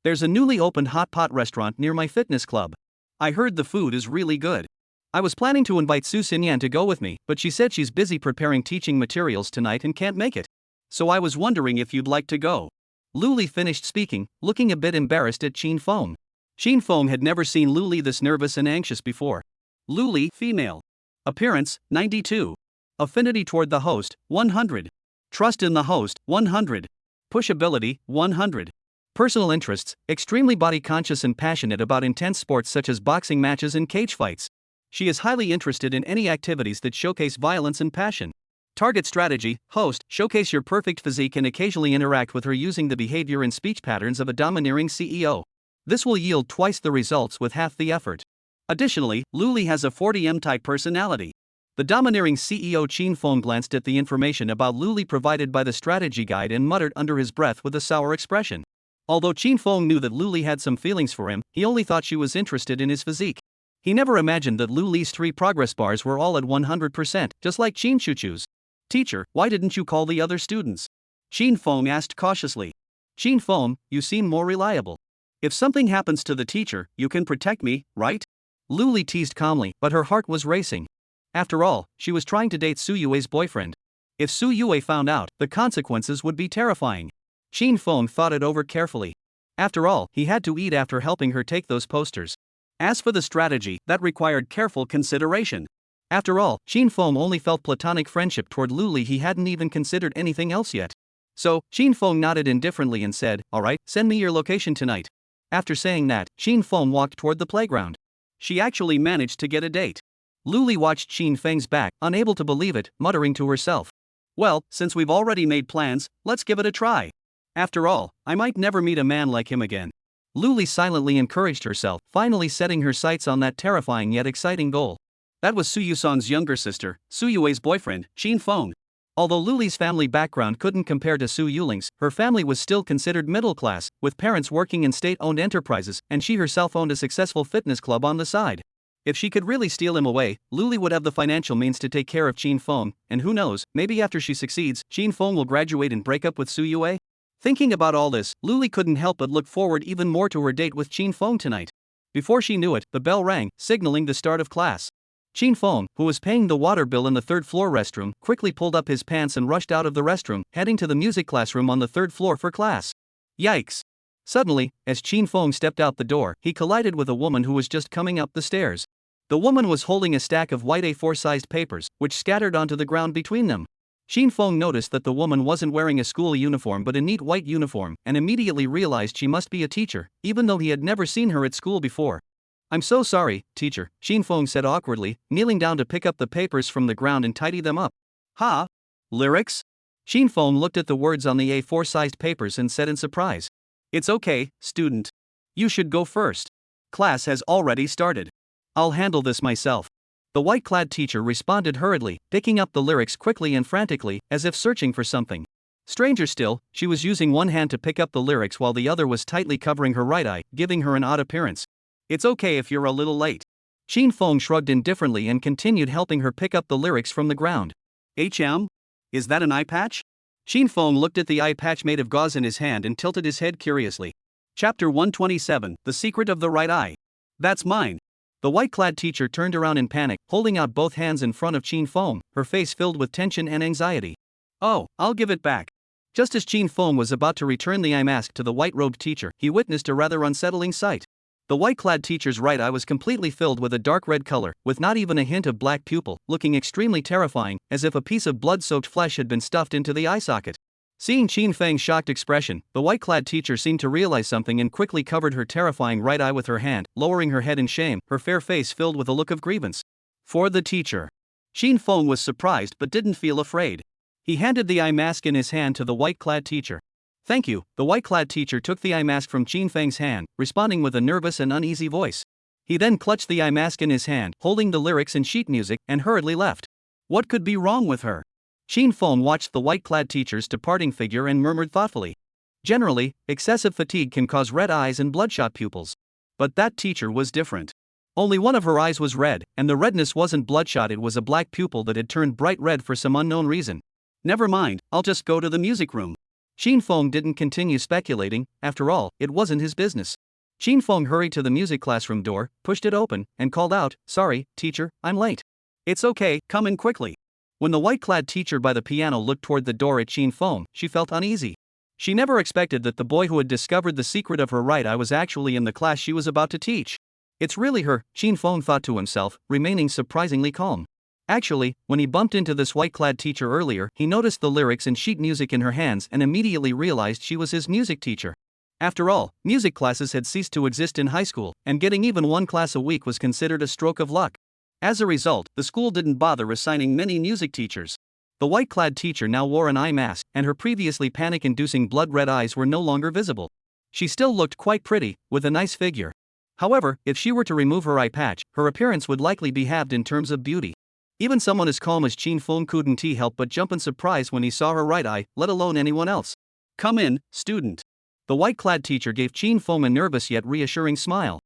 there's a newly opened hot pot restaurant near my fitness club. I heard the food is really good. I was planning to invite Su Xinyan to go with me, but she said she's busy preparing teaching materials tonight and can't make it. So I was wondering if you'd like to go." Luli finished speaking, looking a bit embarrassed at Qin Feng. Qin Feng had never seen Luli this nervous and anxious before. Luli, female. Appearance, 92. Affinity toward the host, 100. Trust in the host, 100. Pushability, 100. Personal interests, extremely body conscious and passionate about intense sports such as boxing matches and cage fights. She is highly interested in any activities that showcase violence and passion. Target strategy, host, showcase your perfect physique and occasionally interact with her using the behavior and speech patterns of a domineering CEO. This will yield twice the results with half the effort. Additionally, Luli has a 40M type personality. The domineering CEO Qin Feng glanced at the information about Luli provided by the strategy guide and muttered under his breath with a sour expression. Although Qin Feng knew that Luli had some feelings for him, he only thought she was interested in his physique. He never imagined that Luli's 3 progress bars were all at 100%, just like Qin Chuchu's. "Teacher, why didn't you call the other students?" Qin Feng asked cautiously. "Qin Feng, you seem more reliable. If something happens to the teacher, you can protect me, right?" Luli teased calmly, but her heart was racing. After all, she was trying to date Su Yue's boyfriend. If Su Yue found out, the consequences would be terrifying. Qin Feng thought it over carefully. After all, he had to eat after helping her take those posters. As for the strategy, that required careful consideration. After all, Qin Feng only felt platonic friendship toward Luli, he hadn't even considered anything else yet. So, Qin Feng nodded indifferently and said, "Alright, send me your location tonight." After saying that, Qin Feng walked toward the playground. She actually managed to get a date. Luli watched Qin Feng's back, unable to believe it, muttering to herself. "Well, since we've already made plans, let's give it a try. After all, I might never meet a man like him again." Luli silently encouraged herself, finally setting her sights on that terrifying yet exciting goal. That was Su Yusong's younger sister, Su Yue's boyfriend, Qin Feng. Although Luli's family background couldn't compare to Su Yuling's, her family was still considered middle class, with parents working in state-owned enterprises, and she herself owned a successful fitness club on the side. If she could really steal him away, Luli would have the financial means to take care of Qin Feng, and who knows, maybe after she succeeds, Qin Feng will graduate and break up with Su Yue? Thinking about all this, Luli couldn't help but look forward even more to her date with Qin Feng tonight. Before she knew it, the bell rang, signaling the start of class. Chin Fong, who was paying the water bill in the third-floor restroom, quickly pulled up his pants and rushed out of the restroom, heading to the music classroom on the third floor for class. Yikes! Suddenly, as Chin Fong stepped out the door, he collided with a woman who was just coming up the stairs. The woman was holding a stack of white A4-sized papers, which scattered onto the ground between them. Chin Fong noticed that the woman wasn't wearing a school uniform but a neat white uniform, and immediately realized she must be a teacher, even though he had never seen her at school before. "I'm so sorry, teacher," Chin Fong said awkwardly, kneeling down to pick up the papers from the ground and tidy them up. "Ha? Lyrics?" Chin Fong looked at the words on the A4-sized papers and said in surprise. "It's okay, student. You should go first. Class has already started. I'll handle this myself." The white-clad teacher responded hurriedly, picking up the lyrics quickly and frantically, as if searching for something. Stranger still, she was using one hand to pick up the lyrics while the other was tightly covering her right eye, giving her an odd appearance. "It's okay if you're a little late." Chin Fong shrugged indifferently and continued helping her pick up the lyrics from the ground. Is that an eye patch?" Chin Fong looked at the eye patch made of gauze in his hand and tilted his head curiously. Chapter 127, The Secret of the Right Eye. "That's mine." The white-clad teacher turned around in panic, holding out both hands in front of Chin Fong, her face filled with tension and anxiety. "Oh, I'll give it back." Just as Chin Fong was about to return the eye mask to the white-robed teacher, he witnessed a rather unsettling sight. The white-clad teacher's right eye was completely filled with a dark red color, with not even a hint of black pupil, looking extremely terrifying, as if a piece of blood-soaked flesh had been stuffed into the eye socket. Seeing Chin Feng's shocked expression, the white-clad teacher seemed to realize something and quickly covered her terrifying right eye with her hand, lowering her head in shame, her fair face filled with a look of grievance. For the teacher. Chin Feng was surprised but didn't feel afraid. He handed the eye mask in his hand to the white-clad teacher. "Thank you." The white-clad teacher took the eye mask from Chin Feng's hand, responding with a nervous and uneasy voice. He then clutched the eye mask in his hand, holding the lyrics and sheet music, and hurriedly left. What could be wrong with her? Chin Fong watched the white-clad teacher's departing figure and murmured thoughtfully. Generally, excessive fatigue can cause red eyes and bloodshot pupils. But that teacher was different. Only one of her eyes was red, and the redness wasn't bloodshot, it was a black pupil that had turned bright red for some unknown reason. "Never mind, I'll just go to the music room." Chin Fong didn't continue speculating, after all, it wasn't his business. Chin Fong hurried to the music classroom door, pushed it open, and called out, "Sorry, teacher, I'm late." "It's okay, come in quickly." When the white-clad teacher by the piano looked toward the door at Chin Fong, she felt uneasy. She never expected that the boy who had discovered the secret of her right eye was actually in the class she was about to teach. "It's really her," Chin Fong thought to himself, remaining surprisingly calm. Actually, when he bumped into this white-clad teacher earlier, he noticed the lyrics and sheet music in her hands and immediately realized she was his music teacher. After all, music classes had ceased to exist in high school, and getting even one class a week was considered a stroke of luck. As a result, the school didn't bother assigning many music teachers. The white-clad teacher now wore an eye mask, and her previously panic-inducing blood-red eyes were no longer visible. She still looked quite pretty, with a nice figure. However, if she were to remove her eye patch, her appearance would likely be halved in terms of beauty. Even someone as calm as Chin Fong couldn't help but jump in surprise when he saw her right eye, let alone anyone else. "Come in, student." The white-clad teacher gave Chin Fong a nervous yet reassuring smile.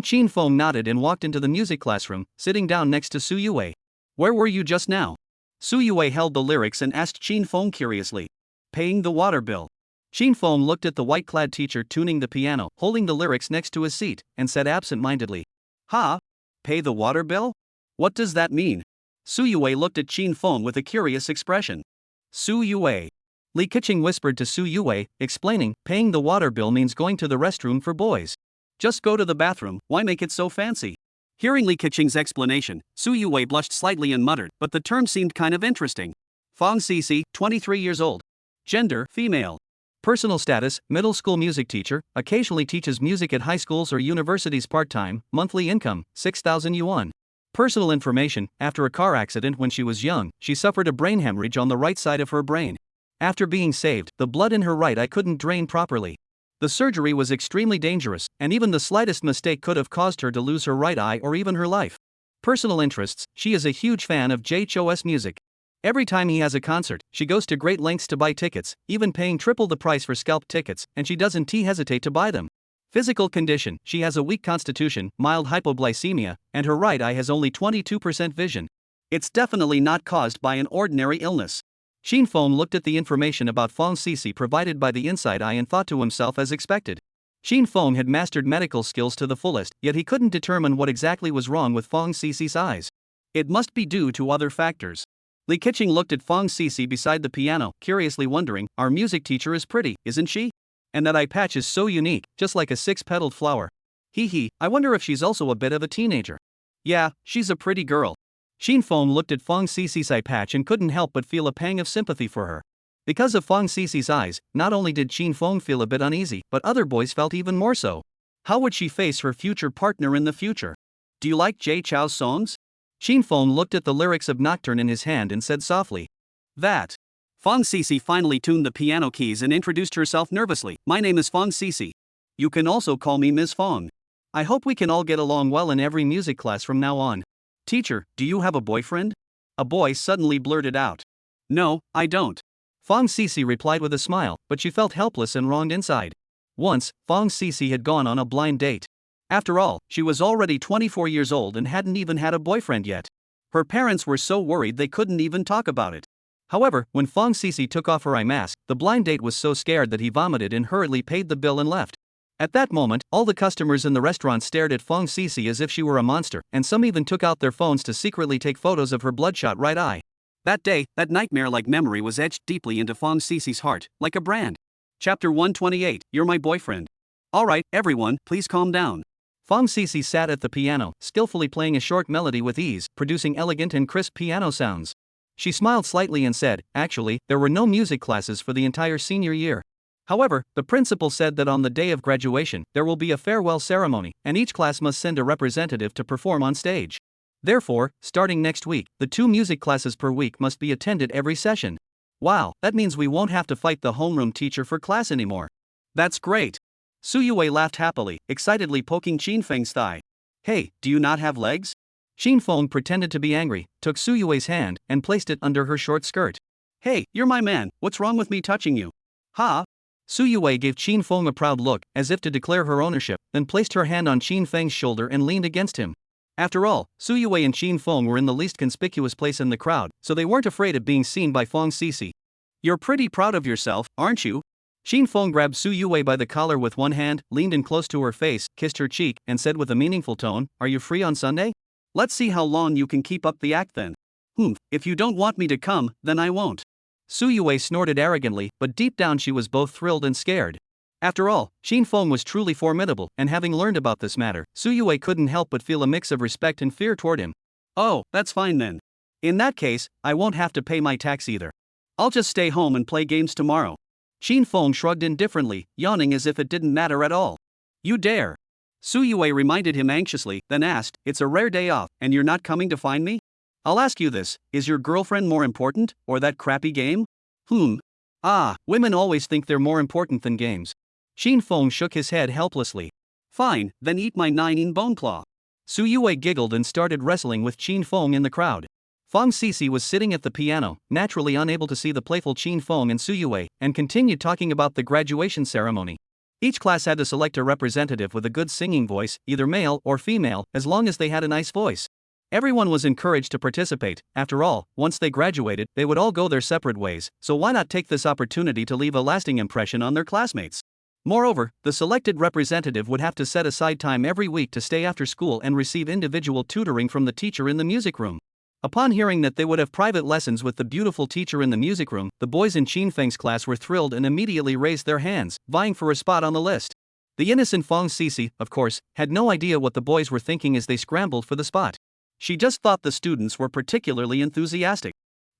Chin Fong nodded and walked into the music classroom, sitting down next to Su Yue. "Where were you just now?" Su Yue held the lyrics and asked Chin Fong curiously. "Paying the water bill." Chin Fong looked at the white-clad teacher tuning the piano, holding the lyrics next to his seat, and said absent-mindedly, "Ha? Pay the water bill? What does that mean?" Su Yue looked at Chin Fong with a curious expression. "Su Yue." Li Keqing whispered to Su Yue, explaining, "Paying the water bill means going to the restroom for boys. Just go to the bathroom, why make it so fancy?" Hearing Li Keqing's explanation, Su Yue blushed slightly and muttered, "But the term seemed kind of interesting." Fong Cici, 23 years old. Gender, female. Personal status, middle school music teacher, occasionally teaches music at high schools or universities part-time, monthly income, 6,000 yuan. Personal information, after a car accident when she was young, she suffered a brain hemorrhage on the right side of her brain. After being saved, the blood in her right eye couldn't drain properly. The surgery was extremely dangerous, and even the slightest mistake could have caused her to lose her right eye or even her life. Personal interests, she is a huge fan of JHO's music. Every time he has a concert, she goes to great lengths to buy tickets, even paying triple the price for scalped tickets, and she doesn't hesitate to buy them. Physical condition, she has a weak constitution, mild hypoglycemia, and her right eye has only 22% vision. It's definitely not caused by an ordinary illness. Chin Fong looked at the information about Fong Cici provided by the inside eye and thought to himself as expected. Chin Fong had mastered medical skills to the fullest, yet he couldn't determine what exactly was wrong with Fong Cici's eyes. It must be due to other factors. Li Keqing looked at Fong Sisi beside the piano, curiously wondering, our music teacher is pretty, isn't she? And that eye patch is so unique, just like a six-petaled flower. Hee hee, I wonder if she's also a bit of a teenager. Yeah, she's a pretty girl. Xin Feng looked at Fong Sisi's eye patch and couldn't help but feel a pang of sympathy for her. Because of Fong Sisi's eyes, not only did Xin Feng feel a bit uneasy, but other boys felt even more so. How would she face her future partner in the future? Do you like Jay Chou's songs? Xin Feng looked at the lyrics of Nocturne in his hand and said softly. That. Fong Sisi finally tuned the piano keys and introduced herself nervously. My name is Fong Sisi. You can also call me Ms. Fong. I hope we can all get along well in every music class from now on. Teacher, do you have a boyfriend? A boy suddenly blurted out. No, I don't. Fong Sisi replied with a smile, but she felt helpless and wronged inside. Once, Fong Sisi had gone on a blind date. After all, she was already 24 years old and hadn't even had a boyfriend yet. Her parents were so worried they couldn't even talk about it. However, when Fong Sisi took off her eye mask, the blind date was so scared that he vomited and hurriedly paid the bill and left. At that moment, all the customers in the restaurant stared at Fong Sisi as if she were a monster, and some even took out their phones to secretly take photos of her bloodshot right eye. That day, that nightmare-like memory was etched deeply into Fong Sisi's heart, like a brand. Chapter 128, You're My Boyfriend. Alright, everyone, please calm down. Fong Sisi sat at the piano, skillfully playing a short melody with ease, producing elegant and crisp piano sounds. She smiled slightly and said, actually, there were no music classes for the entire senior year. However, the principal said that on the day of graduation, there will be a farewell ceremony, and each class must send a representative to perform on stage. Therefore, starting next week, the 2 music classes per week must be attended every session. Wow, that means we won't have to fight the homeroom teacher for class anymore. That's great. Su Yue laughed happily, excitedly poking Xin Feng's thigh. Hey, do you not have legs? Xin Feng pretended to be angry, took Su Yue's hand, and placed it under her short skirt. Hey, you're my man, what's wrong with me touching you? Ha! Su Yue gave Xin Feng a proud look, as if to declare her ownership, then placed her hand on Xin Feng's shoulder and leaned against him. After all, Su Yue and Xin Feng were in the least conspicuous place in the crowd, so they weren't afraid of being seen by Fong Sisi. You're pretty proud of yourself, aren't you? Xin Feng grabbed Su Yue by the collar with one hand, leaned in close to her face, kissed her cheek, and said with a meaningful tone, Are you free on Sunday? Let's see how long you can keep up the act then. If you don't want me to come, then I won't. Su Yue snorted arrogantly, but deep down she was both thrilled and scared. After all, Xin Feng was truly formidable, and having learned about this matter, Su Yue couldn't help but feel a mix of respect and fear toward him. Oh, that's fine then. In that case, I won't have to pay my tax either. I'll just stay home and play games tomorrow. Xin Feng shrugged indifferently, yawning as if it didn't matter at all. You dare. Su Yue reminded him anxiously, then asked, It's a rare day off, and you're not coming to find me? I'll ask you this, is your girlfriend more important, or that crappy game? Women always think they're more important than games. Xin Feng shook his head helplessly. Fine, then eat my 9-in-bone claw. Su Yue giggled and started wrestling with Xin Feng in the crowd. Fong Sisi was sitting at the piano, naturally unable to see the playful Xin Feng and Su Yue, and continued talking about the graduation ceremony. Each class had to select a representative with a good singing voice, either male or female, as long as they had a nice voice. Everyone was encouraged to participate. After all, once they graduated, they would all go their separate ways, so why not take this opportunity to leave a lasting impression on their classmates? Moreover, the selected representative would have to set aside time every week to stay after school and receive individual tutoring from the teacher in the music room. Upon hearing that they would have private lessons with the beautiful teacher in the music room, the boys in Xin Feng's class were thrilled and immediately raised their hands, vying for a spot on the list. The innocent Fong Sisi, of course, had no idea what the boys were thinking as they scrambled for the spot. She just thought the students were particularly enthusiastic.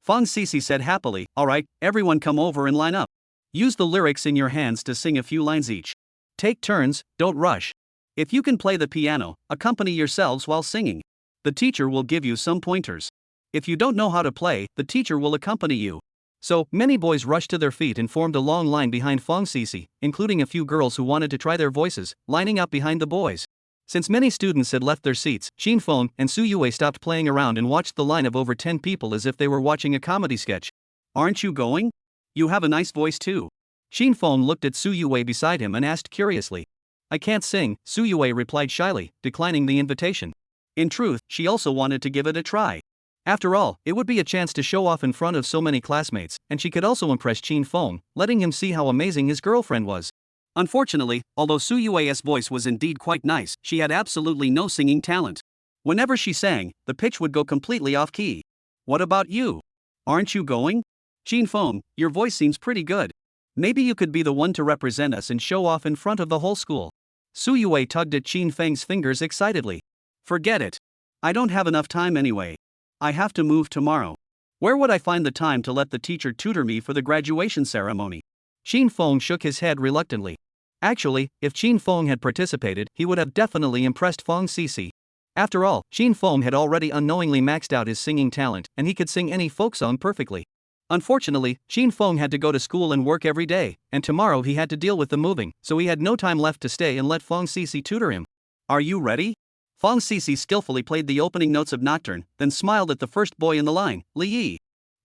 Fong Sisi said happily, Alright, everyone come over and line up. Use the lyrics in your hands to sing a few lines each. Take turns, don't rush. If you can play the piano, accompany yourselves while singing. The teacher will give you some pointers. If you don't know how to play, the teacher will accompany you. So, many boys rushed to their feet and formed a long line behind Fong Sisi, including a few girls who wanted to try their voices, lining up behind the boys. Since many students had left their seats, Xin Feng and Su Yue stopped playing around and watched the line of over 10 people as if they were watching a comedy sketch. Aren't you going? You have a nice voice too. Xin Feng looked at Su Yue beside him and asked curiously. I can't sing, Su Yue replied shyly, declining the invitation. In truth, she also wanted to give it a try. After all, it would be a chance to show off in front of so many classmates, and she could also impress Xin Feng, letting him see how amazing his girlfriend was. Unfortunately, although Su Yue's voice was indeed quite nice, she had absolutely no singing talent. Whenever she sang, the pitch would go completely off key. What about you? Aren't you going? Jin Feng, your voice seems pretty good. Maybe you could be the one to represent us and show off in front of the whole school. Su Yue tugged at Qin Feng's fingers excitedly. Forget it. I don't have enough time anyway. I have to move tomorrow. Where would I find the time to let the teacher tutor me for the graduation ceremony? Qin Feng shook his head reluctantly. Actually, if Qin Feng had participated, he would have definitely impressed Feng Sisi. After all, Qin Feng had already unknowingly maxed out his singing talent, and he could sing any folk song perfectly. Unfortunately, Qin Feng had to go to school and work every day, and tomorrow he had to deal with the moving, so he had no time left to stay and let Feng Sisi tutor him. Are you ready? Feng Sisi skillfully played the opening notes of Nocturne, then smiled at the first boy in the line, Li Yi.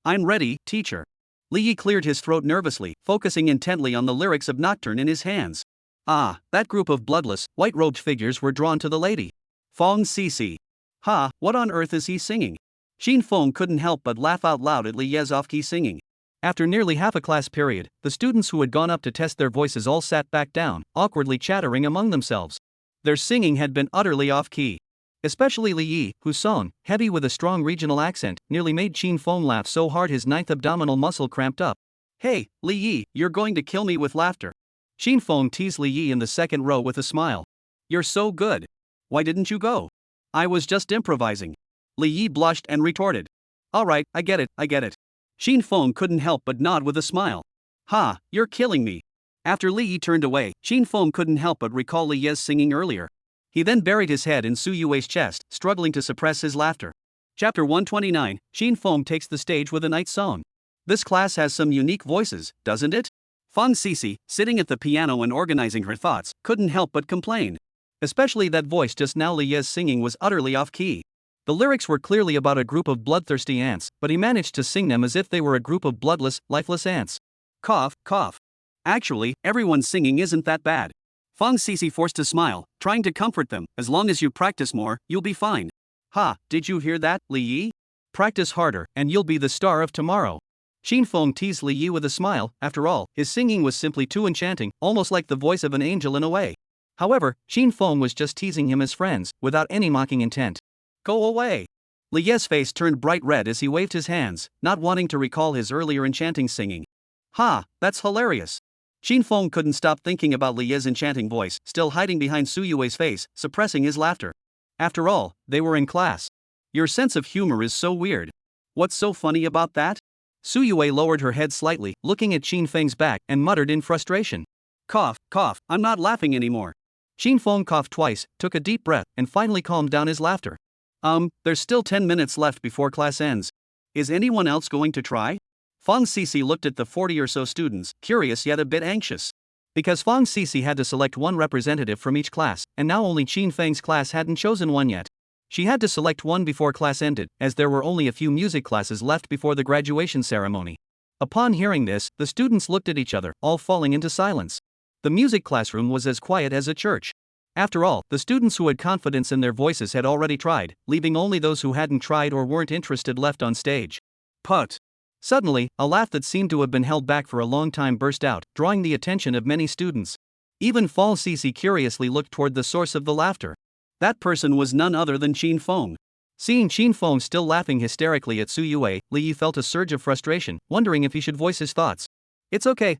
I'm ready, teacher. Li Yi cleared his throat nervously, focusing intently on the lyrics of Nocturne in his hands. Ah, that group of bloodless, white-robed figures were drawn to the lady. Feng Sisi. Ha, what on earth is he singing? Qin Feng couldn't help but laugh out loud at Li Ye's off-key singing. After nearly half a class period, the students who had gone up to test their voices all sat back down, awkwardly chattering among themselves. Their singing had been utterly off-key. Especially Li Yi, whose song, heavy with a strong regional accent, nearly made Qin Feng laugh so hard his ninth abdominal muscle cramped up. Hey, Li Yi, you're going to kill me with laughter. Qin Feng teased Li Yi in the second row with a smile. You're so good. Why didn't you go? I was just improvising. Li Yi blushed and retorted. Alright, I get it. Qin Feng couldn't help but nod with a smile. Ha, you're killing me. After Li Yi turned away, Qin Feng couldn't help but recall Li Ye's singing earlier. He then buried his head in Su Yue's chest, struggling to suppress his laughter. Chapter 129, Qin Feng takes the stage with a night song. This class has some unique voices, doesn't it? Feng Sisi, sitting at the piano and organizing her thoughts, couldn't help but complain. Especially that voice just now. Li Ye's singing was utterly off-key. The lyrics were clearly about a group of bloodthirsty ants, but he managed to sing them as if they were a group of bloodless, lifeless ants. Cough, cough. Actually, everyone's singing isn't that bad. Feng Sisi forced a smile, trying to comfort them. As long as you practice more, you'll be fine. Ha, did you hear that, Li Yi? Practice harder, and you'll be the star of tomorrow. Qin Feng teased Li Yi with a smile. After all, his singing was simply too enchanting, almost like the voice of an angel in a way. However, Qin Feng was just teasing him as friends, without any mocking intent. Go away. Li Ye's face turned bright red as he waved his hands, not wanting to recall his earlier enchanting singing. Ha, that's hilarious. Qin Feng couldn't stop thinking about Li Ye's enchanting voice, still hiding behind Su Yue's face, suppressing his laughter. After all, they were in class. Your sense of humor is so weird. What's so funny about that? Su Yue lowered her head slightly, looking at Qin Feng's back, and muttered in frustration. Cough, cough, I'm not laughing anymore. Qin Feng coughed twice, took a deep breath, and finally calmed down his laughter. There's still 10 minutes left before class ends. Is anyone else going to try? Feng Sisi looked at the 40 or so students, curious yet a bit anxious. Because Feng Sisi had to select one representative from each class, and now only Qin Feng's class hadn't chosen one yet. She had to select one before class ended, as there were only a few music classes left before the graduation ceremony. Upon hearing this, the students looked at each other, all falling into silence. The music classroom was as quiet as a church. After all, the students who had confidence in their voices had already tried, leaving only those who hadn't tried or weren't interested left on stage. Put. Suddenly, a laugh that seemed to have been held back for a long time burst out, drawing the attention of many students. Even Feng Sisi curiously looked toward the source of the laughter. That person was none other than Qin Feng. Seeing Qin Feng still laughing hysterically at Su Yue, Li Yi felt a surge of frustration, wondering if he should voice his thoughts. It's okay,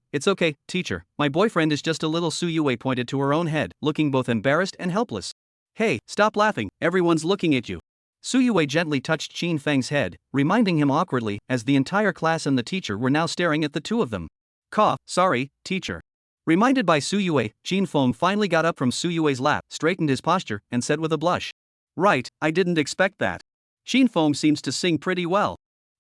teacher, my boyfriend is just a little. Su Yue pointed to her own head, looking both embarrassed and helpless. Hey, stop laughing, everyone's looking at you. Su Yue gently touched Qin Feng's head, reminding him awkwardly, as the entire class and the teacher were now staring at the two of them. Cough, sorry, teacher. Reminded by Su Yue, Qin Feng finally got up from Su Yue's lap, straightened his posture, and said with a blush. Right, I didn't expect that. Qin Feng seems to sing pretty well.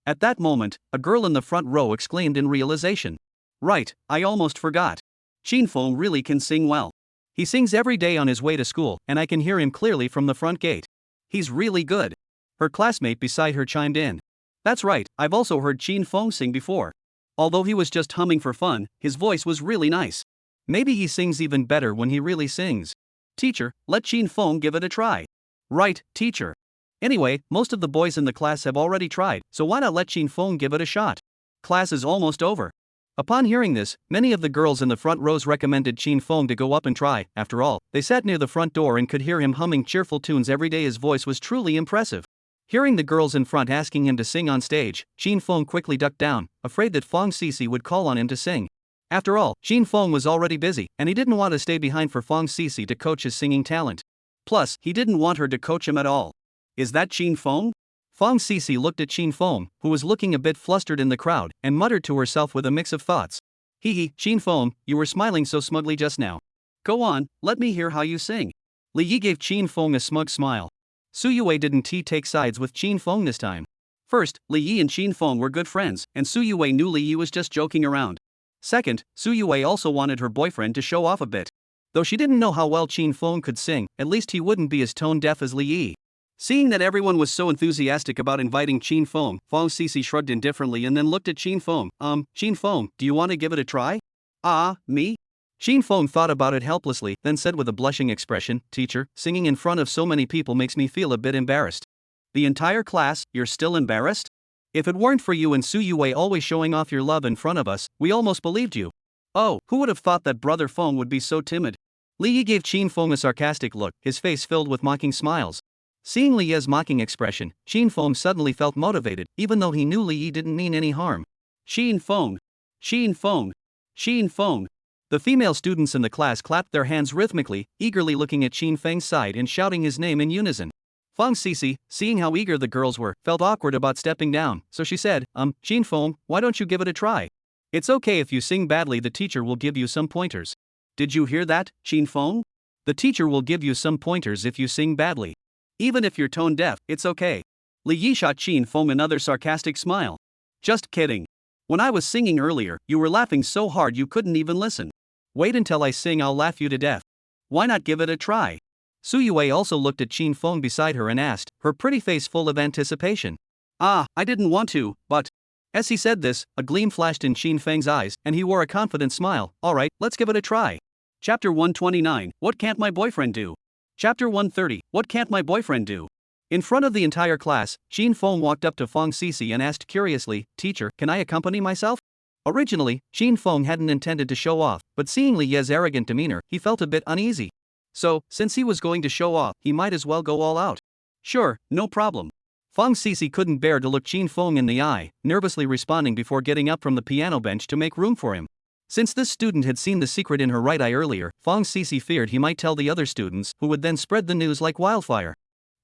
At that moment, a girl in the front row exclaimed in realization. Right, I almost forgot. Qin Feng really can sing well. He sings every day on his way to school, and I can hear him clearly from the front gate. He's really good. Her classmate beside her chimed in. That's right, I've also heard Qin Feng sing before. Although he was just humming for fun, his voice was really nice. Maybe he sings even better when he really sings. Teacher, let Qin Feng give it a try. Right, teacher. Anyway, most of the boys in the class have already tried, so why not let Qin Feng give it a shot? Class is almost over. Upon hearing this, many of the girls in the front rows recommended Chin Fong to go up and try. After all, they sat near the front door and could hear him humming cheerful tunes every day. His voice was truly impressive. Hearing the girls in front asking him to sing on stage, Chin Fong quickly ducked down, afraid that Fong Sisi would call on him to sing. After all, Chin Fong was already busy, and he didn't want to stay behind for Fong Sisi to coach his singing talent. Plus, he didn't want her to coach him at all. Is that Chin Fong? Fong Sisi looked at Chin Fong, who was looking a bit flustered in the crowd, and muttered to herself with a mix of thoughts. Hee, Chin Fong, you were smiling so smugly just now. Go on, let me hear how you sing. Li Yi gave Chin Fong a smug smile. Su Yue didn't take sides with Chin Fong this time. First, Li Yi and Chin Fong were good friends, and Su Yue knew Li Yi was just joking around. Second, Su Yue also wanted her boyfriend to show off a bit. Though she didn't know how well Chin Fong could sing, at least he wouldn't be as tone-deaf as Li Yi. Seeing that everyone was so enthusiastic about inviting Chin Fong, Fong Sisi shrugged indifferently and then looked at Chin Fong. Chin Fong, do you want to give it a try? Me? Chin Fong thought about it helplessly, then said with a blushing expression, Teacher, singing in front of so many people makes me feel a bit embarrassed. The entire class, you're still embarrassed? If it weren't for you and Su Yue always showing off your love in front of us, we almost believed you. Oh, who would have thought that Brother Fong would be so timid? Li Yi gave Chin Fong a sarcastic look, his face filled with mocking smiles. Seeing Li Yi's mocking expression, Chin Fong suddenly felt motivated, even though he knew Li Yi didn't mean any harm. Chin Fong! Chin Fong! Chin Fong! The female students in the class clapped their hands rhythmically, eagerly looking at Chin Feng's side and shouting his name in unison. Fong Sisi, seeing how eager the girls were, felt awkward about stepping down, so she said, Chin Fong, why don't you give it a try? It's okay if you sing badly, the teacher will give you some pointers. Did you hear that, Chin Fong? The teacher will give you some pointers if you sing badly. Even if you're tone deaf, it's okay. Li Yi shot Chin Fong another sarcastic smile. Just kidding. When I was singing earlier, you were laughing so hard you couldn't even listen. Wait until I sing, I'll laugh you to death. Why not give it a try? Su Yue also looked at Chin Fong beside her and asked, her pretty face full of anticipation. I didn't want to, but... As he said this, a gleam flashed in Chin Feng's eyes, and he wore a confident smile. Alright, let's give it a try. Chapter 129, What Can't My Boyfriend Do? Chapter 130, What Can't My Boyfriend Do? In front of the entire class, Chin Fong walked up to Fong Sisi and asked curiously, Teacher, can I accompany myself? Originally, Chin Fong hadn't intended to show off, but seeing Li Yi's arrogant demeanor, he felt a bit uneasy. So, since he was going to show off, he might as well go all out. Sure, no problem. Fong Sisi couldn't bear to look Chin Fong in the eye, nervously responding before getting up from the piano bench to make room for him. Since this student had seen the secret in her right eye earlier, Fong Sisi feared he might tell the other students, who would then spread the news like wildfire.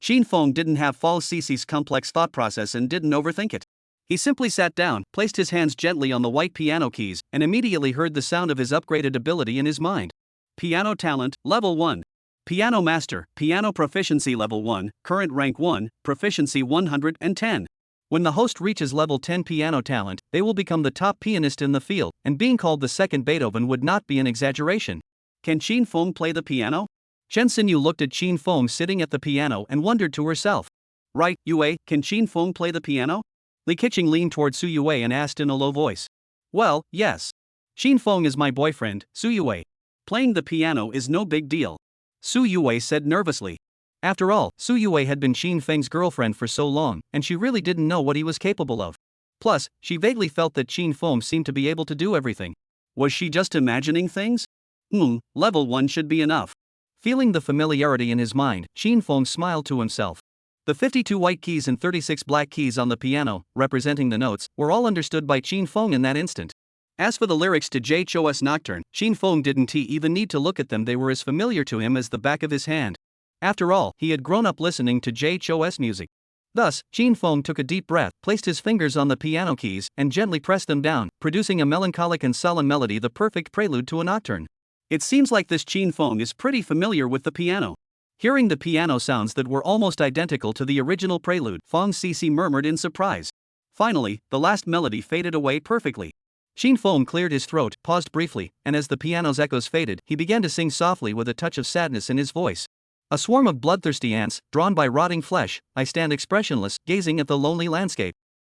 Chin Fong didn't have Fong Sisi's complex thought process and didn't overthink it. He simply sat down, placed his hands gently on the white piano keys, and immediately heard the sound of his upgraded ability in his mind. Piano Talent, Level 1. Piano Master, Piano Proficiency Level 1, Current Rank 1, Proficiency 110. When the host reaches level 10 piano talent, they will become the top pianist in the field, and being called the second Beethoven would not be an exaggeration. Can Chin Fong play the piano? Chen Xinyu looked at Chin Fong sitting at the piano and wondered to herself. Right, Yue, can Chin Fong play the piano? Li Keqing leaned toward Su Yue and asked in a low voice. Well, yes. Chin Fong is my boyfriend, Su Yue. Playing the piano is no big deal. Su Yue said nervously. After all, Su Yue had been Chin Feng's girlfriend for so long, and she really didn't know what he was capable of. Plus, she vaguely felt that Chin Fong seemed to be able to do everything. Was she just imagining things? Level 1 should be enough. Feeling the familiarity in his mind, Chin Fong smiled to himself. The 52 white keys and 36 black keys on the piano, representing the notes, were all understood by Chin Fong in that instant. As for the lyrics to JHOS Nocturne, Chin Fong didn't even need to look at them, they were as familiar to him as the back of his hand. After all, he had grown up listening to JHOS music. Thus, Chin Fong took a deep breath, placed his fingers on the piano keys, and gently pressed them down, producing a melancholic and solemn melody, the perfect prelude to a nocturne. It seems like this Chin Fong is pretty familiar with the piano. Hearing the piano sounds that were almost identical to the original prelude, Fong Sisi murmured in surprise. Finally, the last melody faded away perfectly. Chin Fong cleared his throat, paused briefly, and as the piano's echoes faded, he began to sing softly with a touch of sadness in his voice. A swarm of bloodthirsty ants, drawn by rotting flesh, I stand expressionless, gazing at the lonely landscape.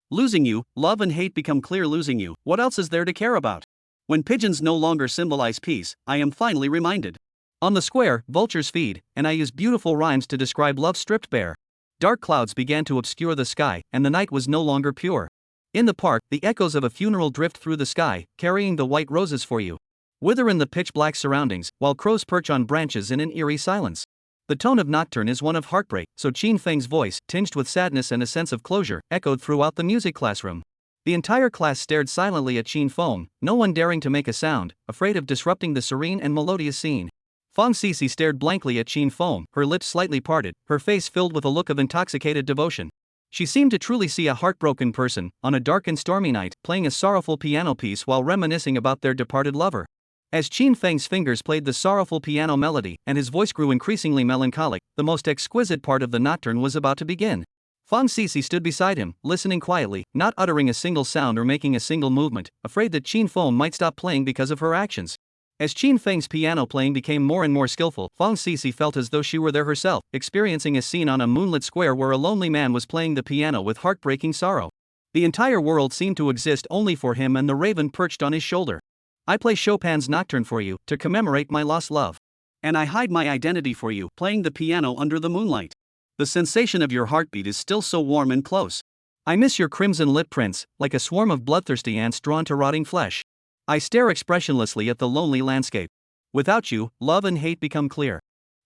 Losing you, love and hate become clear. Losing you, what else is there to care about? When pigeons no longer symbolize peace, I am finally reminded. On the square, vultures feed, and I use beautiful rhymes to describe love stripped bare. Dark clouds began to obscure the sky, and the night was no longer pure. In the park, the echoes of a funeral drift through the sky, carrying the white roses for you. Wither in the pitch-black surroundings, while crows perch on branches in an eerie silence. The tone of Nocturne is one of heartbreak, so Qin Feng's voice, tinged with sadness and a sense of closure, echoed throughout the music classroom. The entire class stared silently at Qin Feng, no one daring to make a sound, afraid of disrupting the serene and melodious scene. Feng Sisi stared blankly at Qin Feng, her lips slightly parted, her face filled with a look of intoxicated devotion. She seemed to truly see a heartbroken person, on a dark and stormy night, playing a sorrowful piano piece while reminiscing about their departed lover. As Qin Feng's fingers played the sorrowful piano melody, and his voice grew increasingly melancholic, the most exquisite part of the nocturne was about to begin. Feng Sisi stood beside him, listening quietly, not uttering a single sound or making a single movement, afraid that Qin Feng might stop playing because of her actions. As Qin Feng's piano playing became more and more skillful, Feng Sisi felt as though she were there herself, experiencing a scene on a moonlit square where a lonely man was playing the piano with heartbreaking sorrow. The entire world seemed to exist only for him and the raven perched on his shoulder. I play Chopin's Nocturne for you, to commemorate my lost love. And I hide my identity for you, playing the piano under the moonlight. The sensation of your heartbeat is still so warm and close. I miss your crimson lip prints, like a swarm of bloodthirsty ants drawn to rotting flesh. I stare expressionlessly at the lonely landscape. Without you, love and hate become clear.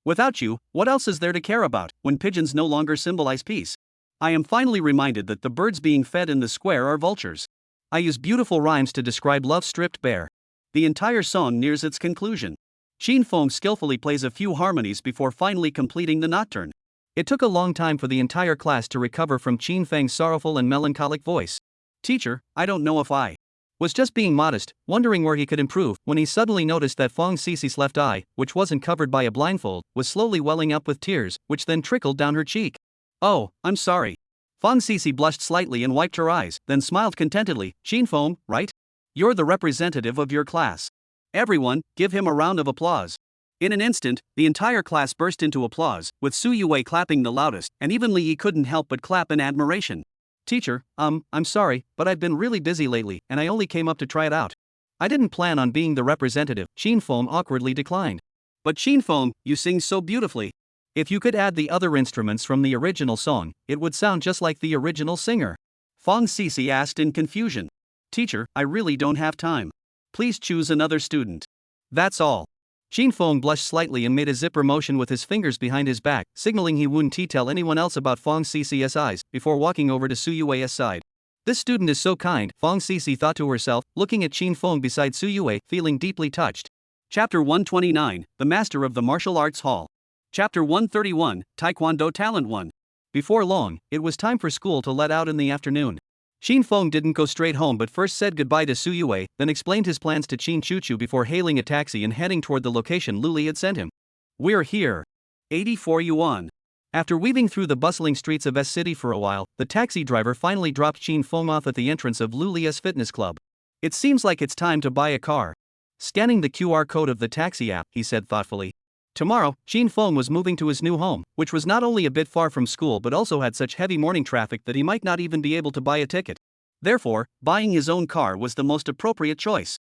Without you, what else is there to care about, when pigeons no longer symbolize peace? I am finally reminded that the birds being fed in the square are vultures. I use beautiful rhymes to describe love stripped bare. The entire song nears its conclusion. Qin Feng skillfully plays a few harmonies before finally completing the nocturne. It took a long time for the entire class to recover from Qin Feng's sorrowful and melancholic voice. Teacher, I don't know if I was just being modest, wondering where he could improve, when he suddenly noticed that Feng Sisi's left eye, which wasn't covered by a blindfold, was slowly welling up with tears, which then trickled down her cheek. Oh, I'm sorry. Feng Sisi blushed slightly and wiped her eyes, then smiled contentedly. Qin Feng, right? You're the representative of your class. Everyone, give him a round of applause. In an instant, the entire class burst into applause, with Su Yue clapping the loudest, and even Li Yi couldn't help but clap in admiration. Teacher, I'm sorry, but I've been really busy lately, and I only came up to try it out. I didn't plan on being the representative, Qin Feng awkwardly declined. But Qin Feng, you sing so beautifully. If you could add the other instruments from the original song, it would sound just like the original singer. Feng Sisi asked in confusion. Teacher, I really don't have time. Please choose another student. That's all. Qin Feng blushed slightly and made a zipper motion with his fingers behind his back, signaling he wouldn't tell anyone else about Feng Sisi's eyes, before walking over to Su Yue's side. This student is so kind, Feng Sisi thought to herself, looking at Qin Feng beside Su Yue, feeling deeply touched. Chapter 129, The Master of the Martial Arts Hall. Chapter 131, Taekwondo Talent 1. Before long, it was time for school to let out in the afternoon. Qin Feng didn't go straight home but first said goodbye to Su Yue, then explained his plans to Qin Chuchu before hailing a taxi and heading toward the location Luli had sent him. We're here. 84 yuan. After weaving through the bustling streets of S City for a while, the taxi driver finally dropped Qin Feng off at the entrance of Lulia's fitness club. It seems like it's time to buy a car. Scanning the QR code of the taxi app, he said thoughtfully. Tomorrow, Qin Feng was moving to his new home, which was not only a bit far from school but also had such heavy morning traffic that he might not even be able to buy a ticket. Therefore, buying his own car was the most appropriate choice.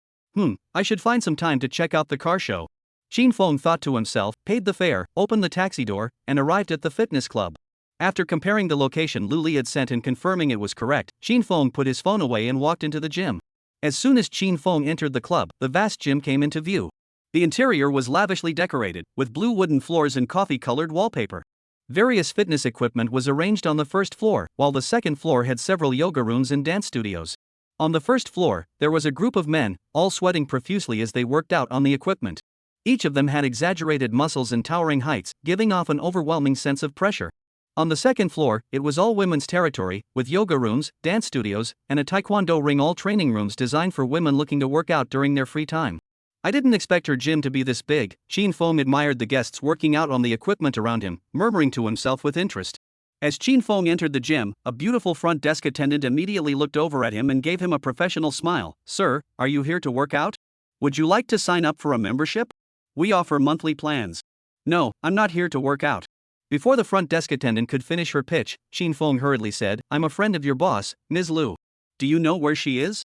I should find some time to check out the car show. Qin Feng thought to himself, paid the fare, opened the taxi door, and arrived at the fitness club. After comparing the location Luli had sent and confirming it was correct, Qin Feng put his phone away and walked into the gym. As soon as Qin Feng entered the club, the vast gym came into view. The interior was lavishly decorated, with blue wooden floors and coffee-colored wallpaper. Various fitness equipment was arranged on the first floor, while the second floor had several yoga rooms and dance studios. On the first floor, there was a group of men, all sweating profusely as they worked out on the equipment. Each of them had exaggerated muscles and towering heights, giving off an overwhelming sense of pressure. On the second floor, it was all women's territory, with yoga rooms, dance studios, and a taekwondo ring, all training rooms designed for women looking to work out during their free time. I didn't expect her gym to be this big. Qin Feng admired the guests working out on the equipment around him, murmuring to himself with interest. As Qin Feng entered the gym, a beautiful front desk attendant immediately looked over at him and gave him a professional smile. Sir, are you here to work out? Would you like to sign up for a membership? We offer monthly plans. No, I'm not here to work out. Before the front desk attendant could finish her pitch, Qin Feng hurriedly said, I'm a friend of your boss, Ms. Lu. Do you know where she is?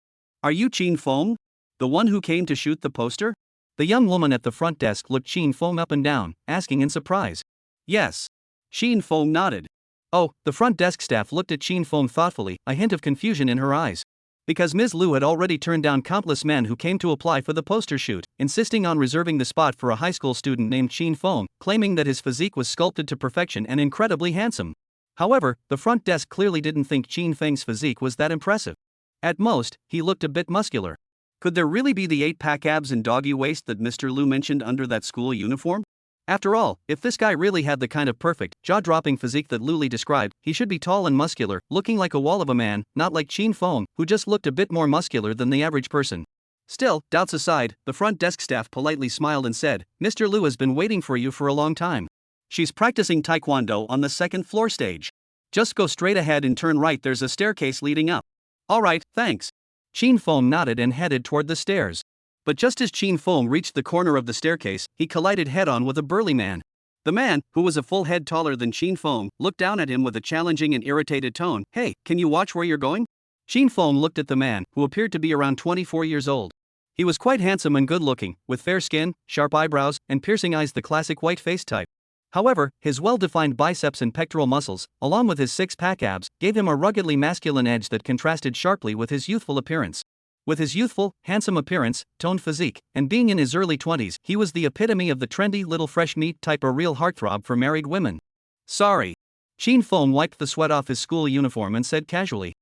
Are you Qin Feng? The one who came to shoot the poster? The young woman at the front desk looked Qin Feng up and down, asking in surprise. Yes. Qin Feng nodded. Oh, the front desk staff looked at Chin Fong thoughtfully, a hint of confusion in her eyes. Because Ms. Liu had already turned down countless men who came to apply for the poster shoot, insisting on reserving the spot for a high school student named Chin Fong, claiming that his physique was sculpted to perfection and incredibly handsome. However, the front desk clearly didn't think Chin Feng's physique was that impressive. At most, he looked a bit muscular. Could there really be the 8-pack abs and doggy waist that Mr. Liu mentioned under that school uniform? After all, if this guy really had the kind of perfect, jaw-dropping physique that Luli described, he should be tall and muscular, looking like a wall of a man, not like Chin Fong, who just looked a bit more muscular than the average person. Still, doubts aside, the front desk staff politely smiled and said, "Mr. Liu has been waiting for you for a long time. She's practicing taekwondo on the second floor stage. Just go straight ahead and turn right, there's a staircase leading up." "Alright, thanks." Chin Fong nodded and headed toward the stairs. But just as Chin Fong reached the corner of the staircase, he collided head-on with a burly man. The man, who was a full head taller than Chin Fong, looked down at him with a challenging and irritated tone. "Hey, can you watch where you're going?" Chin Fong looked at the man, who appeared to be around 24 years old. He was quite handsome and good-looking, with fair skin, sharp eyebrows, and piercing eyes, the classic white face type. However, his well-defined biceps and pectoral muscles, along with his 6-pack abs, gave him a ruggedly masculine edge that contrasted sharply with his youthful appearance. With his youthful, handsome appearance, toned physique, and being in his early 20s, he was the epitome of the trendy little fresh meat type, a real heartthrob for married women. "Sorry." Chin Fong wiped the sweat off his school uniform and said casually.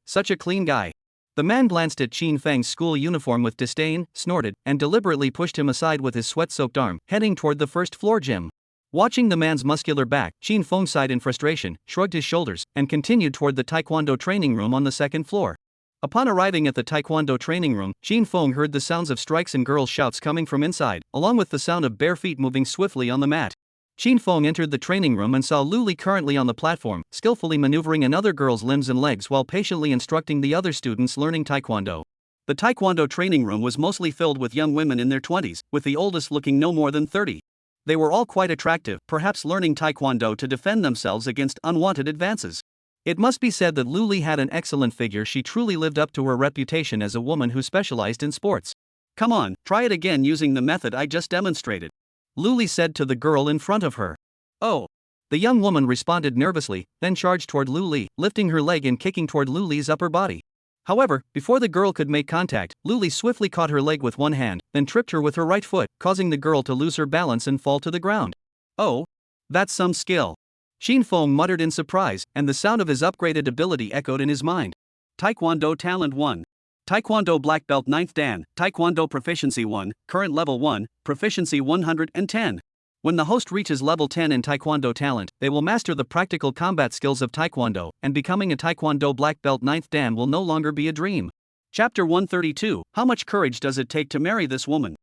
Such a clean guy." The man glanced at Chin Feng's school uniform with disdain, snorted, and deliberately pushed him aside with his sweat-soaked arm, heading toward the first-floor gym. Watching the man's muscular back, Chin Fong sighed in frustration, shrugged his shoulders, and continued toward the taekwondo training room on the second floor. Upon arriving at the taekwondo training room, Chin Fong heard the sounds of strikes and girls' shouts coming from inside, along with the sound of bare feet moving swiftly on the mat. Chin Fong entered the training room and saw Luli currently on the platform, skillfully maneuvering another girl's limbs and legs while patiently instructing the other students learning taekwondo. The taekwondo training room was mostly filled with young women in their 20s, with the oldest looking no more than 30. They were all quite attractive, perhaps learning taekwondo to defend themselves against unwanted advances. It must be said that Luli had an excellent figure. She truly lived up to her reputation as a woman who specialized in sports. "Come on, try it again using the method I just demonstrated," Luli said to the girl in front of her. "Oh." The young woman responded nervously, then charged toward Luli, lifting her leg and kicking toward Luli's upper body. However, before the girl could make contact, Luli swiftly caught her leg with one hand, then tripped her with her right foot, causing the girl to lose her balance and fall to the ground. "Oh, that's some skill," Chin Fong muttered in surprise, and the sound of his upgraded ability echoed in his mind. Taekwondo Talent 1. Taekwondo Black Belt 9th Dan, Taekwondo Proficiency 1, Current Level 1, Proficiency 110. When the host reaches level 10 in Taekwondo Talent, they will master the practical combat skills of Taekwondo, and becoming a Taekwondo Black Belt 9th Dan will no longer be a dream. Chapter 132, How much courage does it take to marry this woman?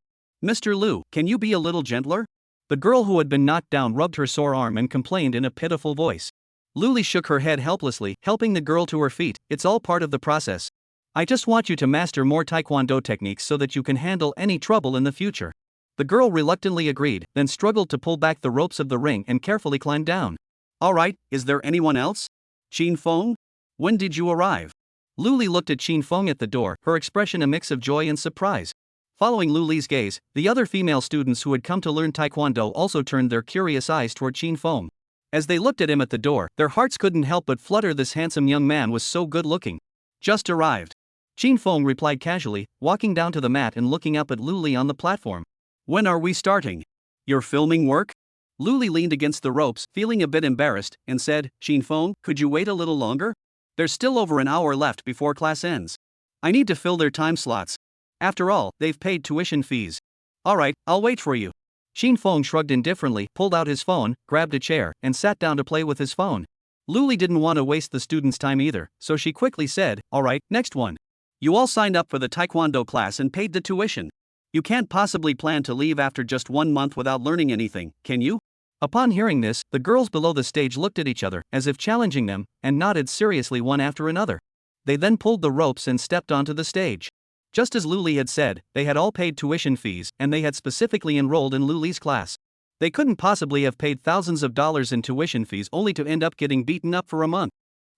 "Mr. Liu, can you be a little gentler?" The girl who had been knocked down rubbed her sore arm and complained in a pitiful voice. Luli shook her head helplessly, helping the girl to her feet. "It's all part of the process. I just want you to master more taekwondo techniques so that you can handle any trouble in the future." The girl reluctantly agreed, then struggled to pull back the ropes of the ring and carefully climbed down. "Alright, is there anyone else? Chin Fong? When did you arrive?" Luli looked at Chin Fong at the door, her expression a mix of joy and surprise. Following Luli's gaze, the other female students who had come to learn taekwondo also turned their curious eyes toward Chin Fong. As they looked at him at the door, their hearts couldn't help but flutter. This handsome young man was so good-looking. "Just arrived," Chin Fong replied casually, walking down to the mat and looking up at Luli on the platform. "When are we starting? You're filming work?" Luli leaned against the ropes, feeling a bit embarrassed, and said, "Chin Fong, could you wait a little longer? There's still over an hour left before class ends. I need to fill their time slots. After all, they've paid tuition fees." "Alright, I'll wait for you." Chin Fong shrugged indifferently, pulled out his phone, grabbed a chair, and sat down to play with his phone. Luli didn't want to waste the students' time either, so she quickly said, "Alright, next one. You all signed up for the taekwondo class and paid the tuition. You can't possibly plan to leave after just 1 month without learning anything, can you?" Upon hearing this, the girls below the stage looked at each other, as if challenging them, and nodded seriously one after another. They then pulled the ropes and stepped onto the stage. Just as Luli had said, they had all paid tuition fees, and they had specifically enrolled in Luli's class. They couldn't possibly have paid thousands of dollars in tuition fees only to end up getting beaten up for a month.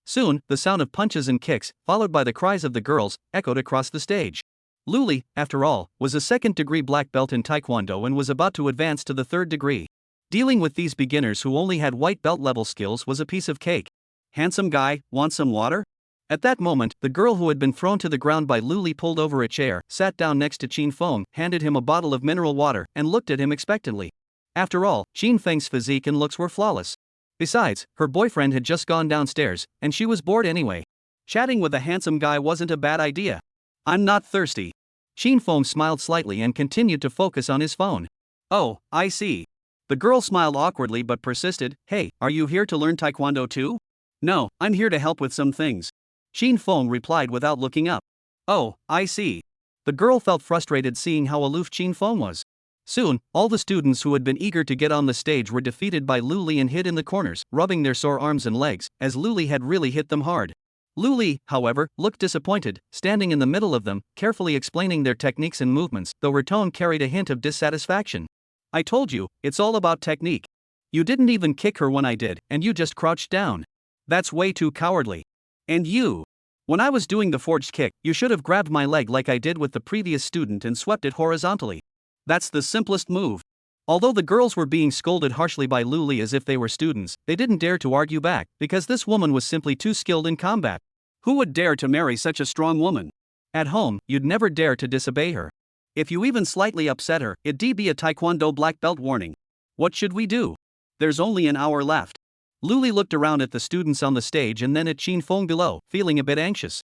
Soon, the sound of punches and kicks, followed by the cries of the girls, echoed across the stage. Luli, after all, was a second-degree black belt in Taekwondo and was about to advance to the third degree. Dealing with these beginners who only had white belt level skills was a piece of cake. Handsome guy, want some water? At that moment, the girl who had been thrown to the ground by Luli pulled over a chair, sat down next to Qin Feng, handed him a bottle of mineral water, and looked at him expectantly. After all, Qin Feng's physique and looks were flawless. Besides, her boyfriend had just gone downstairs, and she was bored anyway. Chatting with a handsome guy wasn't a bad idea. I'm not thirsty. Qin Feng smiled slightly and continued to focus on his phone. Oh, I see. The girl smiled awkwardly but persisted. Hey, are you here to learn Taekwondo too? No, I'm here to help with some things. Qin Feng replied without looking up. Oh, I see. The girl felt frustrated seeing how aloof Qin Feng was. Soon, all the students who had been eager to get on the stage were defeated by Luli and hid in the corners, rubbing their sore arms and legs, as Luli had really hit them hard. Luli, however, looked disappointed, standing in the middle of them, carefully explaining their techniques and movements, though her tone carried a hint of dissatisfaction. I told you, it's all about technique. You didn't even kick her when I did, and you just crouched down. That's way too cowardly. And you. When I was doing the forged kick, you should have grabbed my leg like I did with the previous student and swept it horizontally. That's the simplest move. Although the girls were being scolded harshly by Luli as if they were students, they didn't dare to argue back, because this woman was simply too skilled in combat. Who would dare to marry such a strong woman? At home, you'd never dare to disobey her. If you even slightly upset her, it'd be a Taekwondo black belt warning. What should we do? There's only an hour left. Luli looked around at the students on the stage and then at Qin Feng below, feeling a bit anxious.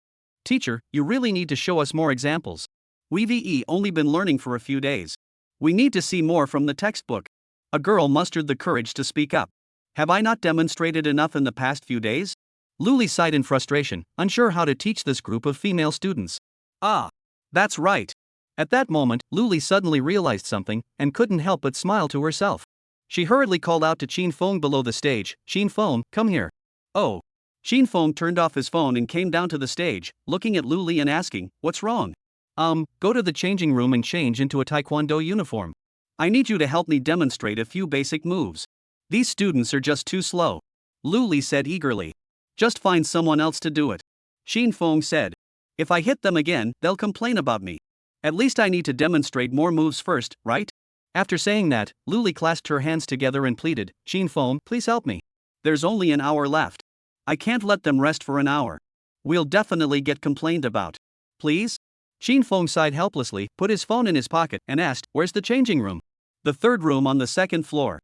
Teacher, you really need to show us more examples. We've only been learning for a few days. We need to see more from the textbook. A girl mustered the courage to speak up. Have I not demonstrated enough in the past few days? Luli sighed in frustration, unsure how to teach this group of female students. Ah, that's right. At that moment, Luli suddenly realized something, and couldn't help but smile to herself. She hurriedly called out to Qin Feng below the stage, Qin Feng, come here. Oh. Qin Feng turned off his phone and came down to the stage, looking at Luli and asking, what's wrong? Go to the changing room and change into a Taekwondo uniform. I need you to help me demonstrate a few basic moves. These students are just too slow. Luli said eagerly. Just find someone else to do it. Qin Feng said. If I hit them again, they'll complain about me. At least I need to demonstrate more moves first, right? After saying that, Luli clasped her hands together and pleaded, Qin Feng, please help me. There's only an hour left. I can't let them rest for an hour. We'll definitely get complained about. Please? Qin Feng sighed helplessly, put his phone in his pocket, and asked, where's the changing room? The third room on the second floor.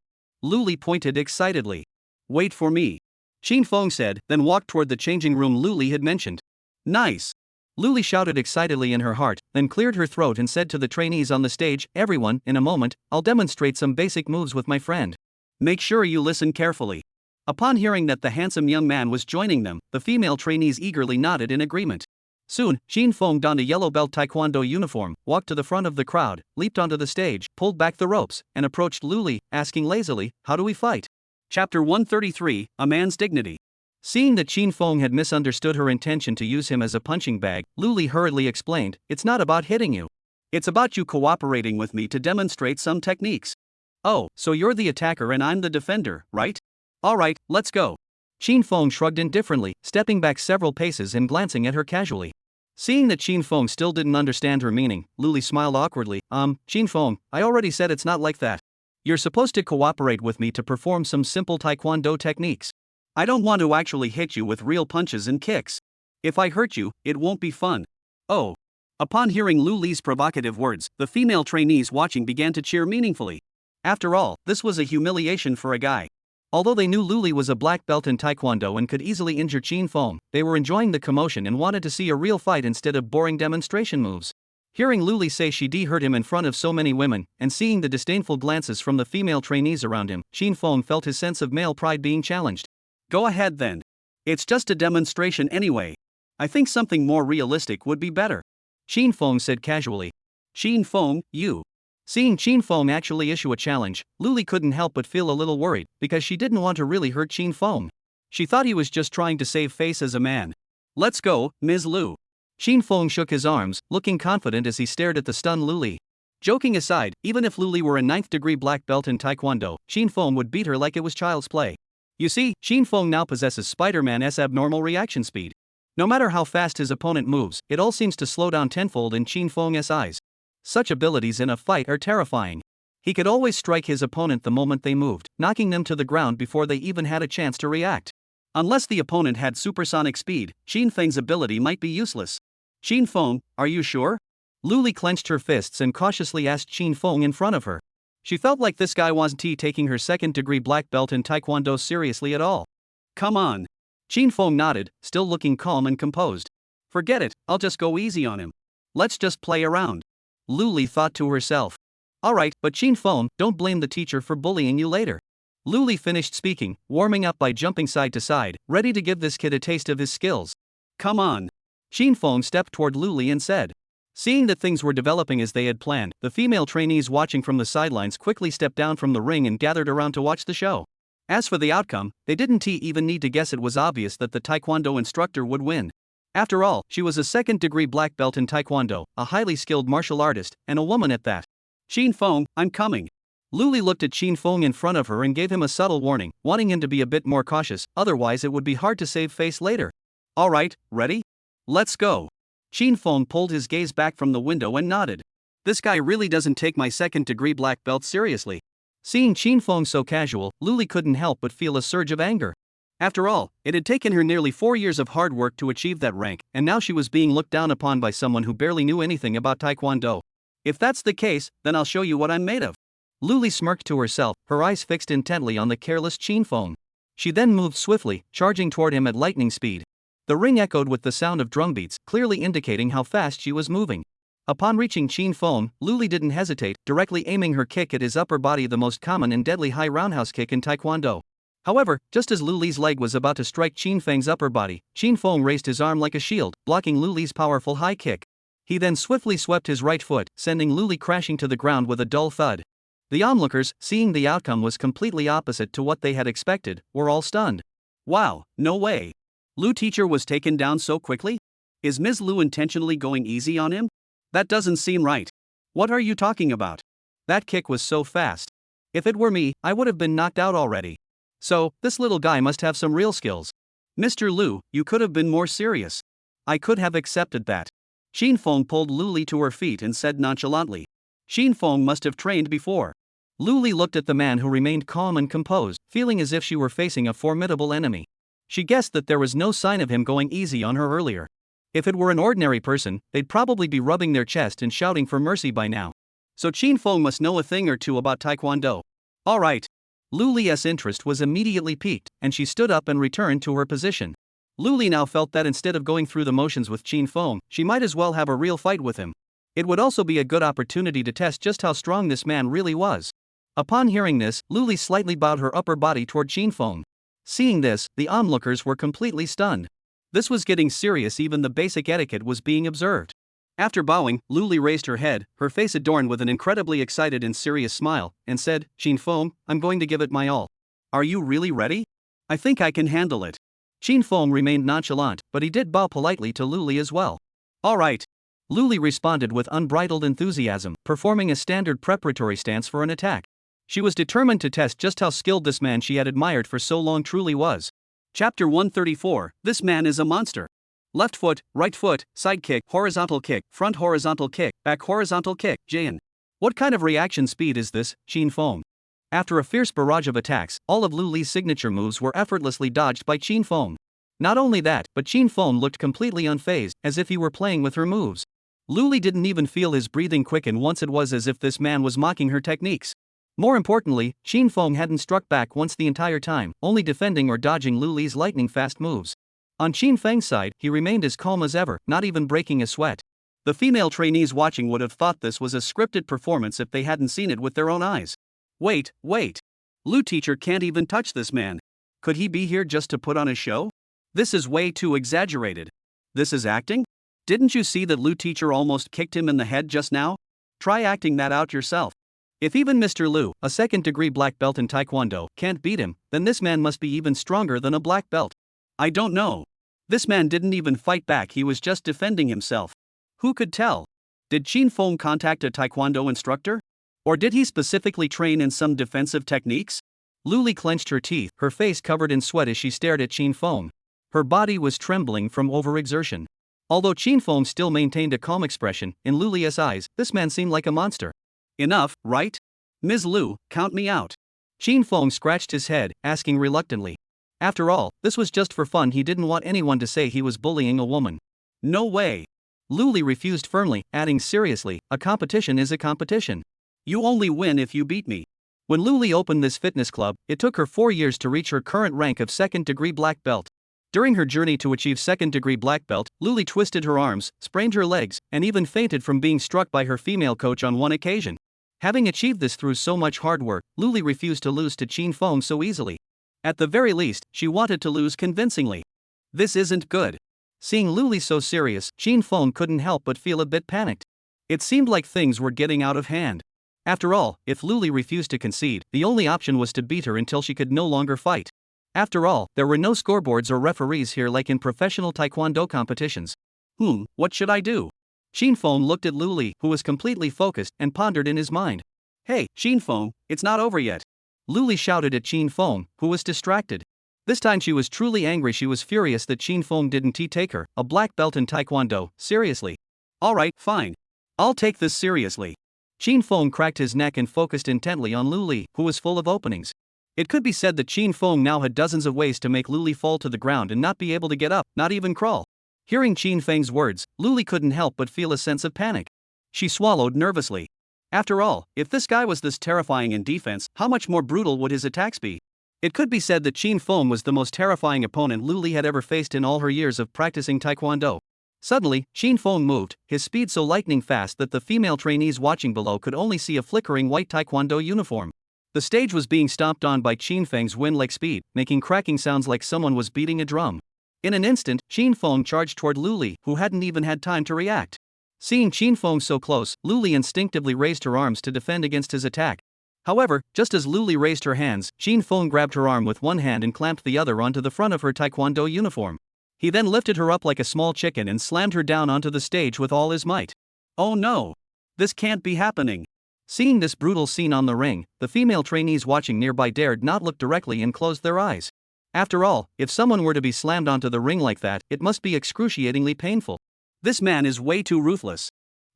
Luli pointed excitedly. Wait for me. Qin Feng said, then walked toward the changing room Luli had mentioned. Nice. Luli shouted excitedly in her heart, then cleared her throat and said to the trainees on the stage, everyone, in a moment, I'll demonstrate some basic moves with my friend. Make sure you listen carefully. Upon hearing that the handsome young man was joining them, the female trainees eagerly nodded in agreement. Soon, Qin Feng donned a yellow belt Taekwondo uniform, walked to the front of the crowd, leaped onto the stage, pulled back the ropes, and approached Luli, asking lazily, how do we fight? Chapter 133, A Man's Dignity. Seeing that Qin Feng had misunderstood her intention to use him as a punching bag, Luli hurriedly explained, it's not about hitting you. It's about you cooperating with me to demonstrate some techniques. Oh, so you're the attacker and I'm the defender, right? Alright, let's go. Qin Feng shrugged indifferently, stepping back several paces and glancing at her casually. Seeing that Qin Feng still didn't understand her meaning, Luli smiled awkwardly, Qin Feng, I already said it's not like that. You're supposed to cooperate with me to perform some simple Taekwondo techniques. I don't want to actually hit you with real punches and kicks. If I hurt you, it won't be fun. Oh. Upon hearing Luli's provocative words, the female trainees watching began to cheer meaningfully. After all, this was a humiliation for a guy. Although they knew Luli was a black belt in Taekwondo and could easily injure Qin Feng, they were enjoying the commotion and wanted to see a real fight instead of boring demonstration moves. Hearing Luli say she'd hurt him in front of so many women, and seeing the disdainful glances from the female trainees around him, Qin Feng felt his sense of male pride being challenged. Go ahead then. It's just a demonstration anyway. I think something more realistic would be better. Qin Feng said casually. Qin Feng, you. Seeing Qin Feng actually issue a challenge, Luli couldn't help but feel a little worried, because she didn't want to really hurt Qin Feng. She thought he was just trying to save face as a man. Let's go, Ms. Lu. Qin Feng shook his arms, looking confident as he stared at the stunned Luli. Joking aside, even if Luli were a 9th-degree black belt in Taekwondo, Qin Feng would beat her like it was child's play. You see, Qin Feng now possesses Spider-Man's abnormal reaction speed. No matter how fast his opponent moves, it all seems to slow down tenfold in Qin Feng's eyes. Such abilities in a fight are terrifying. He could always strike his opponent the moment they moved, knocking them to the ground before they even had a chance to react. Unless the opponent had supersonic speed, Qin Feng's ability might be useless. Qin Feng, are you sure? Luli clenched her fists and cautiously asked Qin Feng in front of her. She felt like this guy wasn't taking her second-degree black belt in Taekwondo seriously at all. Come on. Qin Feng nodded, still looking calm and composed. Forget it, I'll just go easy on him. Let's just play around. Luli thought to herself. Alright, but Qin Feng, don't blame the teacher for bullying you later. Luli finished speaking, warming up by jumping side to side, ready to give this kid a taste of his skills. Come on. Qin Feng stepped toward Luli and said. Seeing that things were developing as they had planned, the female trainees watching from the sidelines quickly stepped down from the ring and gathered around to watch the show. As for the outcome, they didn't even need to guess. It was obvious that the Taekwondo instructor would win. After all, she was a second-degree black belt in Taekwondo, a highly skilled martial artist, and a woman at that. Qin Feng, I'm coming. Luli looked at Qin Feng in front of her and gave him a subtle warning, wanting him to be a bit more cautious, otherwise it would be hard to save face later. Alright, ready? Let's go. Qin Feng pulled his gaze back from the window and nodded. This guy really doesn't take my second-degree black belt seriously. Seeing Qin Feng so casual, Luli couldn't help but feel a surge of anger. After all, it had taken her nearly 4 years of hard work to achieve that rank, and now she was being looked down upon by someone who barely knew anything about Taekwondo. If that's the case, then I'll show you what I'm made of. Luli smirked to herself, her eyes fixed intently on the careless Qin Feng. She then moved swiftly, charging toward him at lightning speed. The ring echoed with the sound of drumbeats, clearly indicating how fast she was moving. Upon reaching Qin Feng, Luli didn't hesitate, directly aiming her kick at his upper body, the most common and deadly high roundhouse kick in Taekwondo. However, just as Luli's leg was about to strike Qin Feng's upper body, Qin Feng raised his arm like a shield, blocking Luli's powerful high kick. He then swiftly swept his right foot, sending Luli crashing to the ground with a dull thud. The onlookers, seeing the outcome was completely opposite to what they had expected, were all stunned. Wow, no way. Lu teacher was taken down so quickly? Is Ms. Lu intentionally going easy on him? That doesn't seem right. What are you talking about? That kick was so fast. If it were me, I would have been knocked out already. So, this little guy must have some real skills. Mr. Lu, you could have been more serious. I could have accepted that. Qin Feng pulled Luli to her feet and said nonchalantly. Qin Feng must have trained before. Luli looked at the man who remained calm and composed, feeling as if she were facing a formidable enemy. She guessed that there was no sign of him going easy on her earlier. If it were an ordinary person, they'd probably be rubbing their chest and shouting for mercy by now. So Qin Feng must know a thing or two about Taekwondo. Alright. Luli's interest was immediately piqued, and she stood up and returned to her position. Luli now felt that instead of going through the motions with Qin Feng, she might as well have a real fight with him. It would also be a good opportunity to test just how strong this man really was. Upon hearing this, Luli slightly bowed her upper body toward Qin Feng. Seeing this, the onlookers were completely stunned. This was getting serious. Even the basic etiquette was being observed. After bowing, Luli raised her head, her face adorned with an incredibly excited and serious smile, and said, Qin Feng, I'm going to give it my all. Are you really ready? I think I can handle it. Qin Feng remained nonchalant, but he did bow politely to Luli as well. Alright. Luli responded with unbridled enthusiasm, performing a standard preparatory stance for an attack. She was determined to test just how skilled this man she had admired for so long truly was. Chapter 134, This Man is a Monster. Left foot, right foot, side kick, horizontal kick, front horizontal kick, back horizontal kick, Jain. What kind of reaction speed is this, Qin Feng? After a fierce barrage of attacks, all of Luli's signature moves were effortlessly dodged by Qin Feng. Not only that, but Qin Feng looked completely unfazed, as if he were playing with her moves. Luli didn't even feel his breathing quicken once. It was as if this man was mocking her techniques. More importantly, Qin Feng hadn't struck back once the entire time, only defending or dodging Luli's lightning-fast moves. On Qin Feng's side, he remained as calm as ever, not even breaking a sweat. The female trainees watching would have thought this was a scripted performance if they hadn't seen it with their own eyes. Wait. Lu teacher can't even touch this man. Could he be here just to put on a show? This is way too exaggerated. This is acting? Didn't you see that Lu teacher almost kicked him in the head just now? Try acting that out yourself. If even Mr. Lu, a second-degree black belt in Taekwondo, can't beat him, then this man must be even stronger than a black belt. I don't know. This man didn't even fight back, he was just defending himself. Who could tell? Did Qin Feng contact a Taekwondo instructor? Or did he specifically train in some defensive techniques? Luli clenched her teeth, her face covered in sweat as she stared at Qin Feng. Her body was trembling from overexertion. Although Qin Feng still maintained a calm expression, in Luli's eyes, this man seemed like a monster. Enough, right? Ms. Liu, count me out. Qin Feng scratched his head, asking reluctantly. After all, this was just for fun. He didn't want anyone to say he was bullying a woman. No way. Lu Li refused firmly, adding seriously, a competition is a competition. You only win if you beat me. When Lu Li opened this fitness club, it took her 4 years to reach her current rank of second-degree black belt. During her journey to achieve second-degree black belt, Lu Li twisted her arms, sprained her legs, and even fainted from being struck by her female coach on one occasion. Having achieved this through so much hard work, Lu Li refused to lose to Qin Feng so easily. At the very least, she wanted to lose convincingly. This isn't good. Seeing Lu Li so serious, Qin Feng couldn't help but feel a bit panicked. It seemed like things were getting out of hand. After all, if Lu Li refused to concede, the only option was to beat her until she could no longer fight. After all, there were no scoreboards or referees here like in professional taekwondo competitions. What should I do? Qin Feng looked at Lu Li, who was completely focused, and pondered in his mind. Hey, Qin Feng, it's not over yet. Lu Li shouted at Qin Feng, who was distracted. This time she was truly angry. She was furious that Qin Feng didn't take her, a black belt in taekwondo, seriously. Alright, fine. I'll take this seriously. Qin Feng cracked his neck and focused intently on Lu Li, who was full of openings. It could be said that Qin Feng now had dozens of ways to make Lu Li fall to the ground and not be able to get up, not even crawl. Hearing Qin Feng's words, Lu Li couldn't help but feel a sense of panic. She swallowed nervously. After all, if this guy was this terrifying in defense, how much more brutal would his attacks be? It could be said that Qin Feng was the most terrifying opponent Lu Li had ever faced in all her years of practicing taekwondo. Suddenly, Qin Feng moved, his speed so lightning fast that the female trainees watching below could only see a flickering white taekwondo uniform. The stage was being stomped on by Qin Feng's wind-like speed, making cracking sounds like someone was beating a drum. In an instant, Qin Feng charged toward Lu Li, who hadn't even had time to react. Seeing Qin Feng so close, Lu Li instinctively raised her arms to defend against his attack. However, just as Lu Li raised her hands, Qin Feng grabbed her arm with one hand and clamped the other onto the front of her taekwondo uniform. He then lifted her up like a small chicken and slammed her down onto the stage with all his might. Oh no! This can't be happening! Seeing this brutal scene on the ring, the female trainees watching nearby dared not look directly and closed their eyes. After all, if someone were to be slammed onto the ring like that, it must be excruciatingly painful. This man is way too ruthless.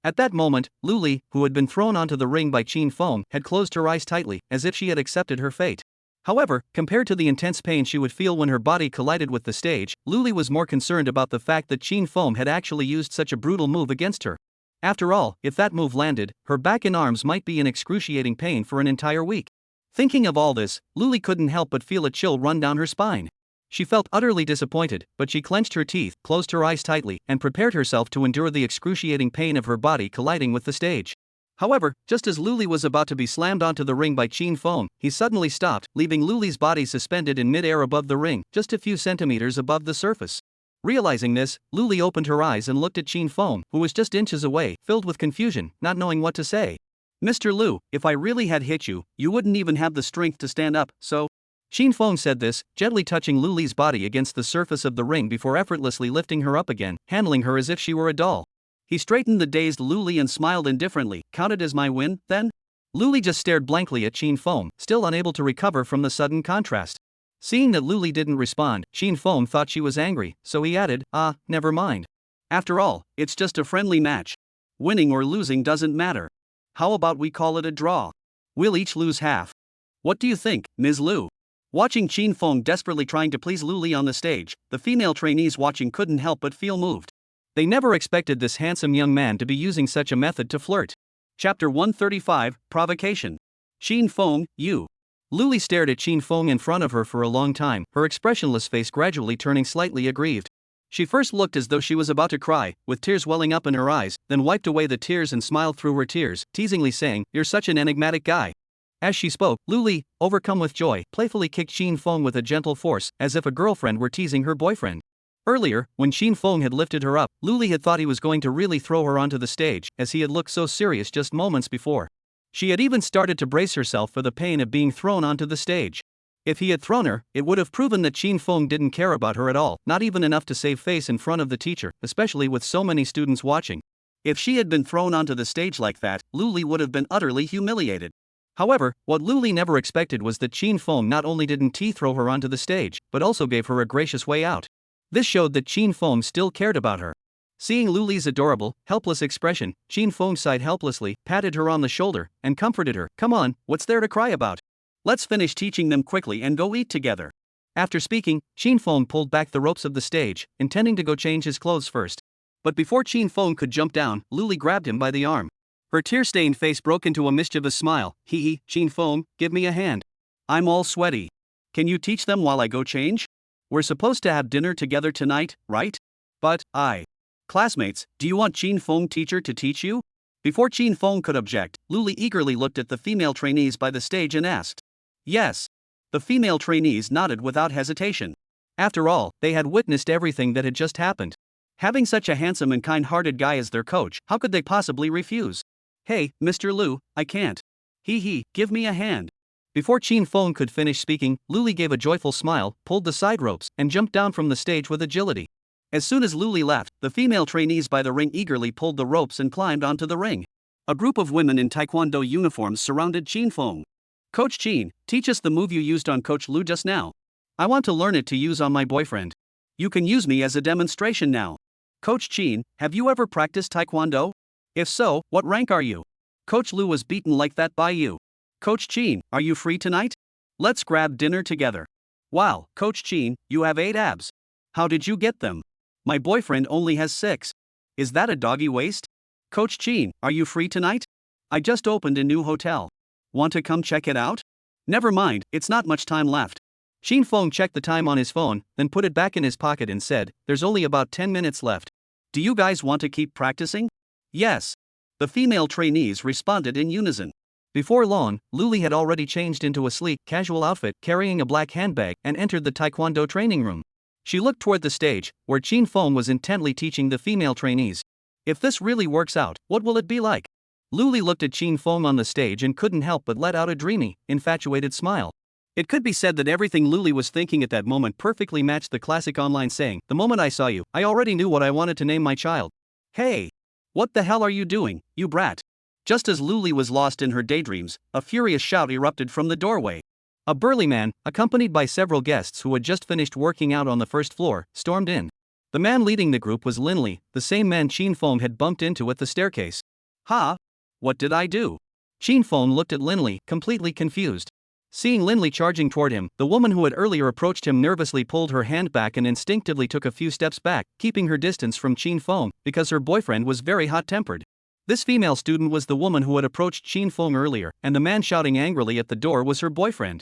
At that moment, Lu Li, who had been thrown onto the ring by Qin Feng, had closed her eyes tightly, as if she had accepted her fate. However, compared to the intense pain she would feel when her body collided with the stage, Lu Li was more concerned about the fact that Qin Feng had actually used such a brutal move against her. After all, if that move landed, her back and arms might be in excruciating pain for an entire week. Thinking of all this, Lu Li couldn't help but feel a chill run down her spine. She felt utterly disappointed, but she clenched her teeth, closed her eyes tightly, and prepared herself to endure the excruciating pain of her body colliding with the stage. However, just as Lu Li was about to be slammed onto the ring by Qin Feng, he suddenly stopped, leaving Lu Li's body suspended in mid-air above the ring, just a few centimeters above the surface. Realizing this, Lu Li opened her eyes and looked at Qin Feng, who was just inches away, filled with confusion, not knowing what to say. Mr. Lu, if I really had hit you, you wouldn't even have the strength to stand up, so... Qin Feng said this, gently touching Lu Li's body against the surface of the ring before effortlessly lifting her up again, handling her as if she were a doll. He straightened the dazed Lu Li and smiled indifferently. Counted as my win, then? Lu Li just stared blankly at Qin Feng, still unable to recover from the sudden contrast. Seeing that Lu Li didn't respond, Qin Feng thought she was angry, so he added, never mind. After all, it's just a friendly match. Winning or losing doesn't matter. How about we call it a draw? We'll each lose half. What do you think, Ms. Lu? Watching Qin Feng desperately trying to please Lu Li on the stage, the female trainees watching couldn't help but feel moved. They never expected this handsome young man to be using such a method to flirt. Chapter 135, Provocation. Qin Feng, you. Lu Li stared at Qin Feng in front of her for a long time, her expressionless face gradually turning slightly aggrieved. She first looked as though she was about to cry, with tears welling up in her eyes, then wiped away the tears and smiled through her tears, teasingly saying, "You're such an enigmatic guy." As she spoke, Lu Li, overcome with joy, playfully kicked Qin Feng with a gentle force, as if a girlfriend were teasing her boyfriend. Earlier, when Qin Feng had lifted her up, Lu Li had thought he was going to really throw her onto the stage, as he had looked so serious just moments before. She had even started to brace herself for the pain of being thrown onto the stage. If he had thrown her, it would have proven that Qin Feng didn't care about her at all, not even enough to save face in front of the teacher, especially with so many students watching. If she had been thrown onto the stage like that, Lu Li would have been utterly humiliated. However, what Lu Li never expected was that Qin Feng not only didn't throw her onto the stage, but also gave her a gracious way out. This showed that Qin Feng still cared about her. Seeing Luli's adorable, helpless expression, Qin Feng sighed helplessly, patted her on the shoulder, and comforted her. Come on, what's there to cry about? Let's finish teaching them quickly and go eat together. After speaking, Qin Feng pulled back the ropes of the stage, intending to go change his clothes first. But before Qin Feng could jump down, Luli grabbed him by the arm. Her tear-stained face broke into a mischievous smile. Hee, Qin Feng, give me a hand. I'm all sweaty. Can you teach them while I go change? We're supposed to have dinner together tonight, right? But, Classmates, do you want Qin Feng teacher to teach you? Before Qin Feng could object, Luli eagerly looked at the female trainees by the stage and asked. Yes. The female trainees nodded without hesitation. After all, they had witnessed everything that had just happened. Having such a handsome and kind-hearted guy as their coach, how could they possibly refuse? Hey, Mr. Lu, I can't. Give me a hand. Before Qin Feng could finish speaking, Luli gave a joyful smile, pulled the side ropes, and jumped down from the stage with agility. As soon as Luli left, the female trainees by the ring eagerly pulled the ropes and climbed onto the ring. A group of women in taekwondo uniforms surrounded Qin Feng. Coach Qin, teach us the move you used on Coach Lu just now. I want to learn it to use on my boyfriend. You can use me as a demonstration now. Coach Qin, have you ever practiced taekwondo? If so, what rank are you? Coach Lu was beaten like that by you. Coach Qin, are you free tonight? Let's grab dinner together. Wow, Coach Qin, you have 8 abs. How did you get them? My boyfriend only has 6. Is that a doggy waist? Coach Qin, are you free tonight? I just opened a new hotel. Want to come check it out? Never mind, it's not much time left. Qin Feng checked the time on his phone, then put it back in his pocket and said, there's only about 10 minutes left. Do you guys want to keep practicing? Yes. The female trainees responded in unison. Before long, Luli had already changed into a sleek, casual outfit, carrying a black handbag, and entered the taekwondo training room. She looked toward the stage, where Qin Feng was intently teaching the female trainees. If this really works out, what will it be like? Luli looked at Qin Feng on the stage and couldn't help but let out a dreamy, infatuated smile. It could be said that everything Luli was thinking at that moment perfectly matched the classic online saying, the moment I saw you, I already knew what I wanted to name my child. Hey! What the hell are you doing, you brat? Just as Luli was lost in her daydreams, a furious shout erupted from the doorway. A burly man, accompanied by several guests who had just finished working out on the first floor, stormed in. The man leading the group was Linley, the same man Qin Feng had bumped into at the staircase. Ha! What did I do? Qin Feng looked at Linley, completely confused. Seeing Linley charging toward him, the woman who had earlier approached him nervously pulled her hand back and instinctively took a few steps back, keeping her distance from Qin Feng, because her boyfriend was very hot-tempered. This female student was the woman who had approached Qin Feng earlier, and the man shouting angrily at the door was her boyfriend.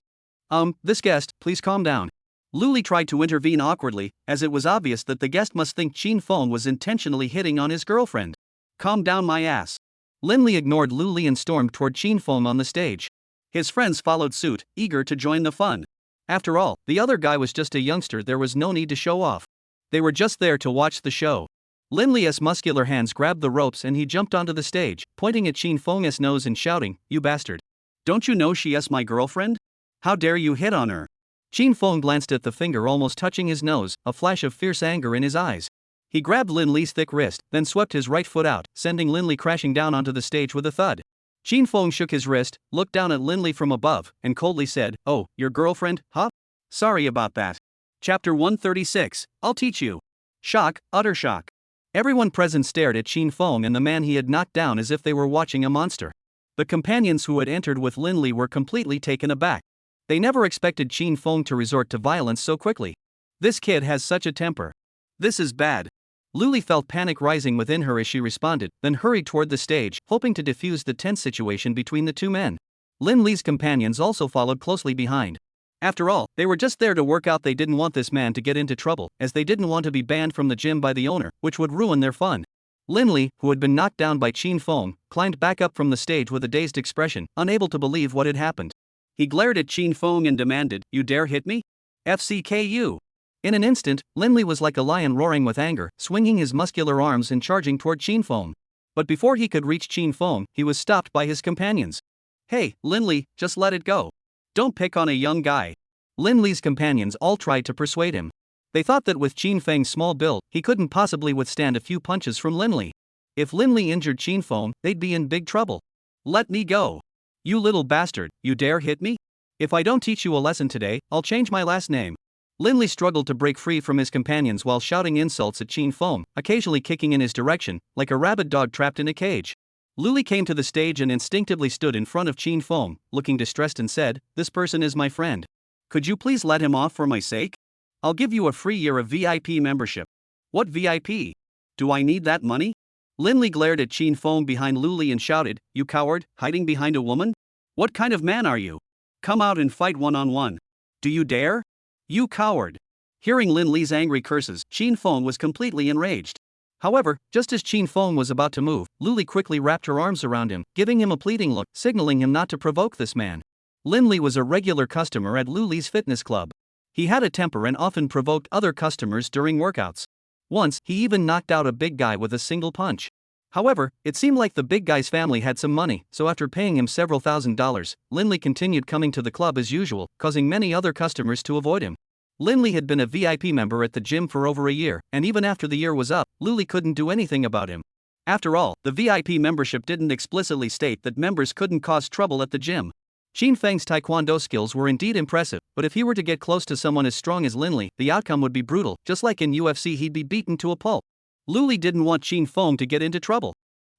This guest, please calm down. Luli tried to intervene awkwardly, as it was obvious that the guest must think Qin Feng was intentionally hitting on his girlfriend. Calm down my ass. Linley ignored Luli and stormed toward Qin Feng on the stage. His friends followed suit, eager to join the fun. After all, the other guy was just a youngster, there was no need to show off. They were just there to watch the show. Linley's muscular hands grabbed the ropes and he jumped onto the stage, pointing at Qin Feng's nose and shouting, you bastard. Don't you know she is my girlfriend? How dare you hit on her? Qin Feng glanced at the finger almost touching his nose, a flash of fierce anger in his eyes. He grabbed Linley's thick wrist, then swept his right foot out, sending Linley crashing down onto the stage with a thud. Qin Feng shook his wrist, looked down at Linley from above, and coldly said, oh, your girlfriend, huh? Sorry about that. Chapter 136, I'll teach you. Shock, utter shock. Everyone present stared at Qin Feng and the man he had knocked down as if they were watching a monster. The companions who had entered with Linley were completely taken aback. They never expected Qin Feng to resort to violence so quickly. This kid has such a temper. This is bad. Luli felt panic rising within her as she responded, then hurried toward the stage, hoping to defuse the tense situation between the two men. Linley's companions also followed closely behind. After all, they were just there to work out. They didn't want this man to get into trouble, as they didn't want to be banned from the gym by the owner, which would ruin their fun. Linley, who had been knocked down by Qin Feng, climbed back up from the stage with a dazed expression, unable to believe what had happened. He glared at Qin Feng and demanded, you dare hit me? FCKU. In an instant, Linley was like a lion roaring with anger, swinging his muscular arms and charging toward Qin Feng. But before he could reach Qin Feng, he was stopped by his companions. Hey, Linley, just let it go. Don't pick on a young guy. Linley's companions all tried to persuade him. They thought that with Qin Feng's small build, he couldn't possibly withstand a few punches from Linley. If Linley injured Qin Feng, they'd be in big trouble. Let me go. You little bastard, you dare hit me? If I don't teach you a lesson today, I'll change my last name. Lin Li struggled to break free from his companions while shouting insults at Qin Feng, occasionally kicking in his direction, like a rabid dog trapped in a cage. Luli came to the stage and instinctively stood in front of Qin Feng, looking distressed and said, "This person is my friend. Could you please let him off for my sake? I'll give you a free year of VIP membership." "What VIP? Do I need that money?" Lin Li glared at Qin Feng behind Luli and shouted, "You coward, hiding behind a woman? What kind of man are you? Come out and fight one-on-one. Do you dare? You coward!" Hearing Lin Li's angry curses, Qin Feng was completely enraged. However, just as Qin Feng was about to move, Luli quickly wrapped her arms around him, giving him a pleading look, signaling him not to provoke this man. Lin Li was a regular customer at Luli's fitness club. He had a temper and often provoked other customers during workouts. Once, he even knocked out a big guy with a single punch. However, it seemed like the big guy's family had some money, so after paying him several $1,000s, Lin Li continued coming to the club as usual, causing many other customers to avoid him. Lin Li had been a VIP member at the gym for over a year, and even after the year was up, Luli couldn't do anything about him. After all, the VIP membership didn't explicitly state that members couldn't cause trouble at the gym. Qin Feng's taekwondo skills were indeed impressive, but if he were to get close to someone as strong as Lin Li, the outcome would be brutal, just like in UFC he'd be beaten to a pulp. Luli didn't want Qin Feng to get into trouble.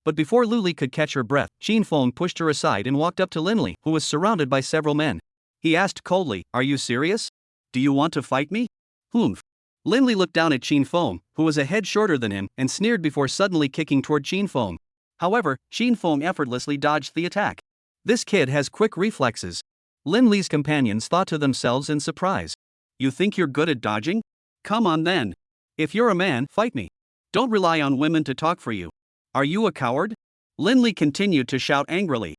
But before Luli could catch her breath, Qin Feng pushed her aside and walked up to Lin Li, who was surrounded by several men. He asked coldly, "Are you serious? Do you want to fight me?" "Humph." Lin Li looked down at Qin Feng, who was a head shorter than him, and sneered before suddenly kicking toward Qin Feng. However, Qin Feng effortlessly dodged the attack. This kid has quick reflexes. Lin Li's companions thought to themselves in surprise. "You think you're good at dodging? Come on then. If you're a man, fight me. Don't rely on women to talk for you. Are you a coward?" Lin Li continued to shout angrily.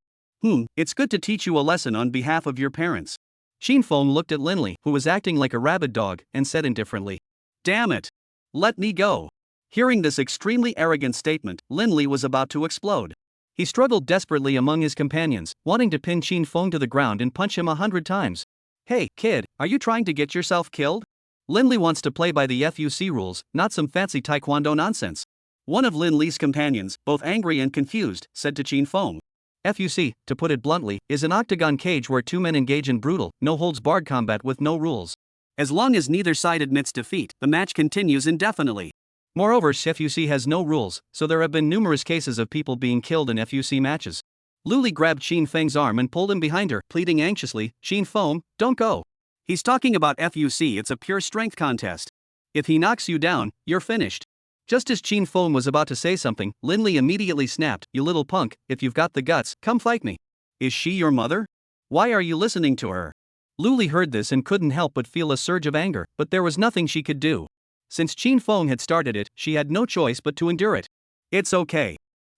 It's good to teach you a lesson on behalf of your parents." Qin Feng looked at Lin Li, who was acting like a rabid dog, and said indifferently, "Damn it. Let me go." Hearing this extremely arrogant statement, Lin Li was about to explode. He struggled desperately among his companions, wanting to pin Qin Feng to the ground and punch him 100 times. "Hey, kid, are you trying to get yourself killed? Lin Li wants to play by the FUC rules, not some fancy taekwondo nonsense." One of Lin Li's companions, both angry and confused, said to Qin Feng. FUC, to put it bluntly, is an octagon cage where two men engage in brutal, no-holds-barred combat with no rules. As long as neither side admits defeat, the match continues indefinitely. Moreover, FUC has no rules, so there have been numerous cases of people being killed in FUC matches. Luli grabbed Qin Feng's arm and pulled him behind her, pleading anxiously, "Qin Feng, don't go. He's talking about FUC, it's a pure strength contest. If he knocks you down, you're finished." Just as Qin Feng was about to say something, Lin Li immediately snapped, "You little punk, if you've got the guts, come fight me. Is she your mother? Why are you listening to her?" Luli heard this and couldn't help but feel a surge of anger, but there was nothing she could do. Since Qin Feng had started it, she had no choice but to endure it. "It's okay."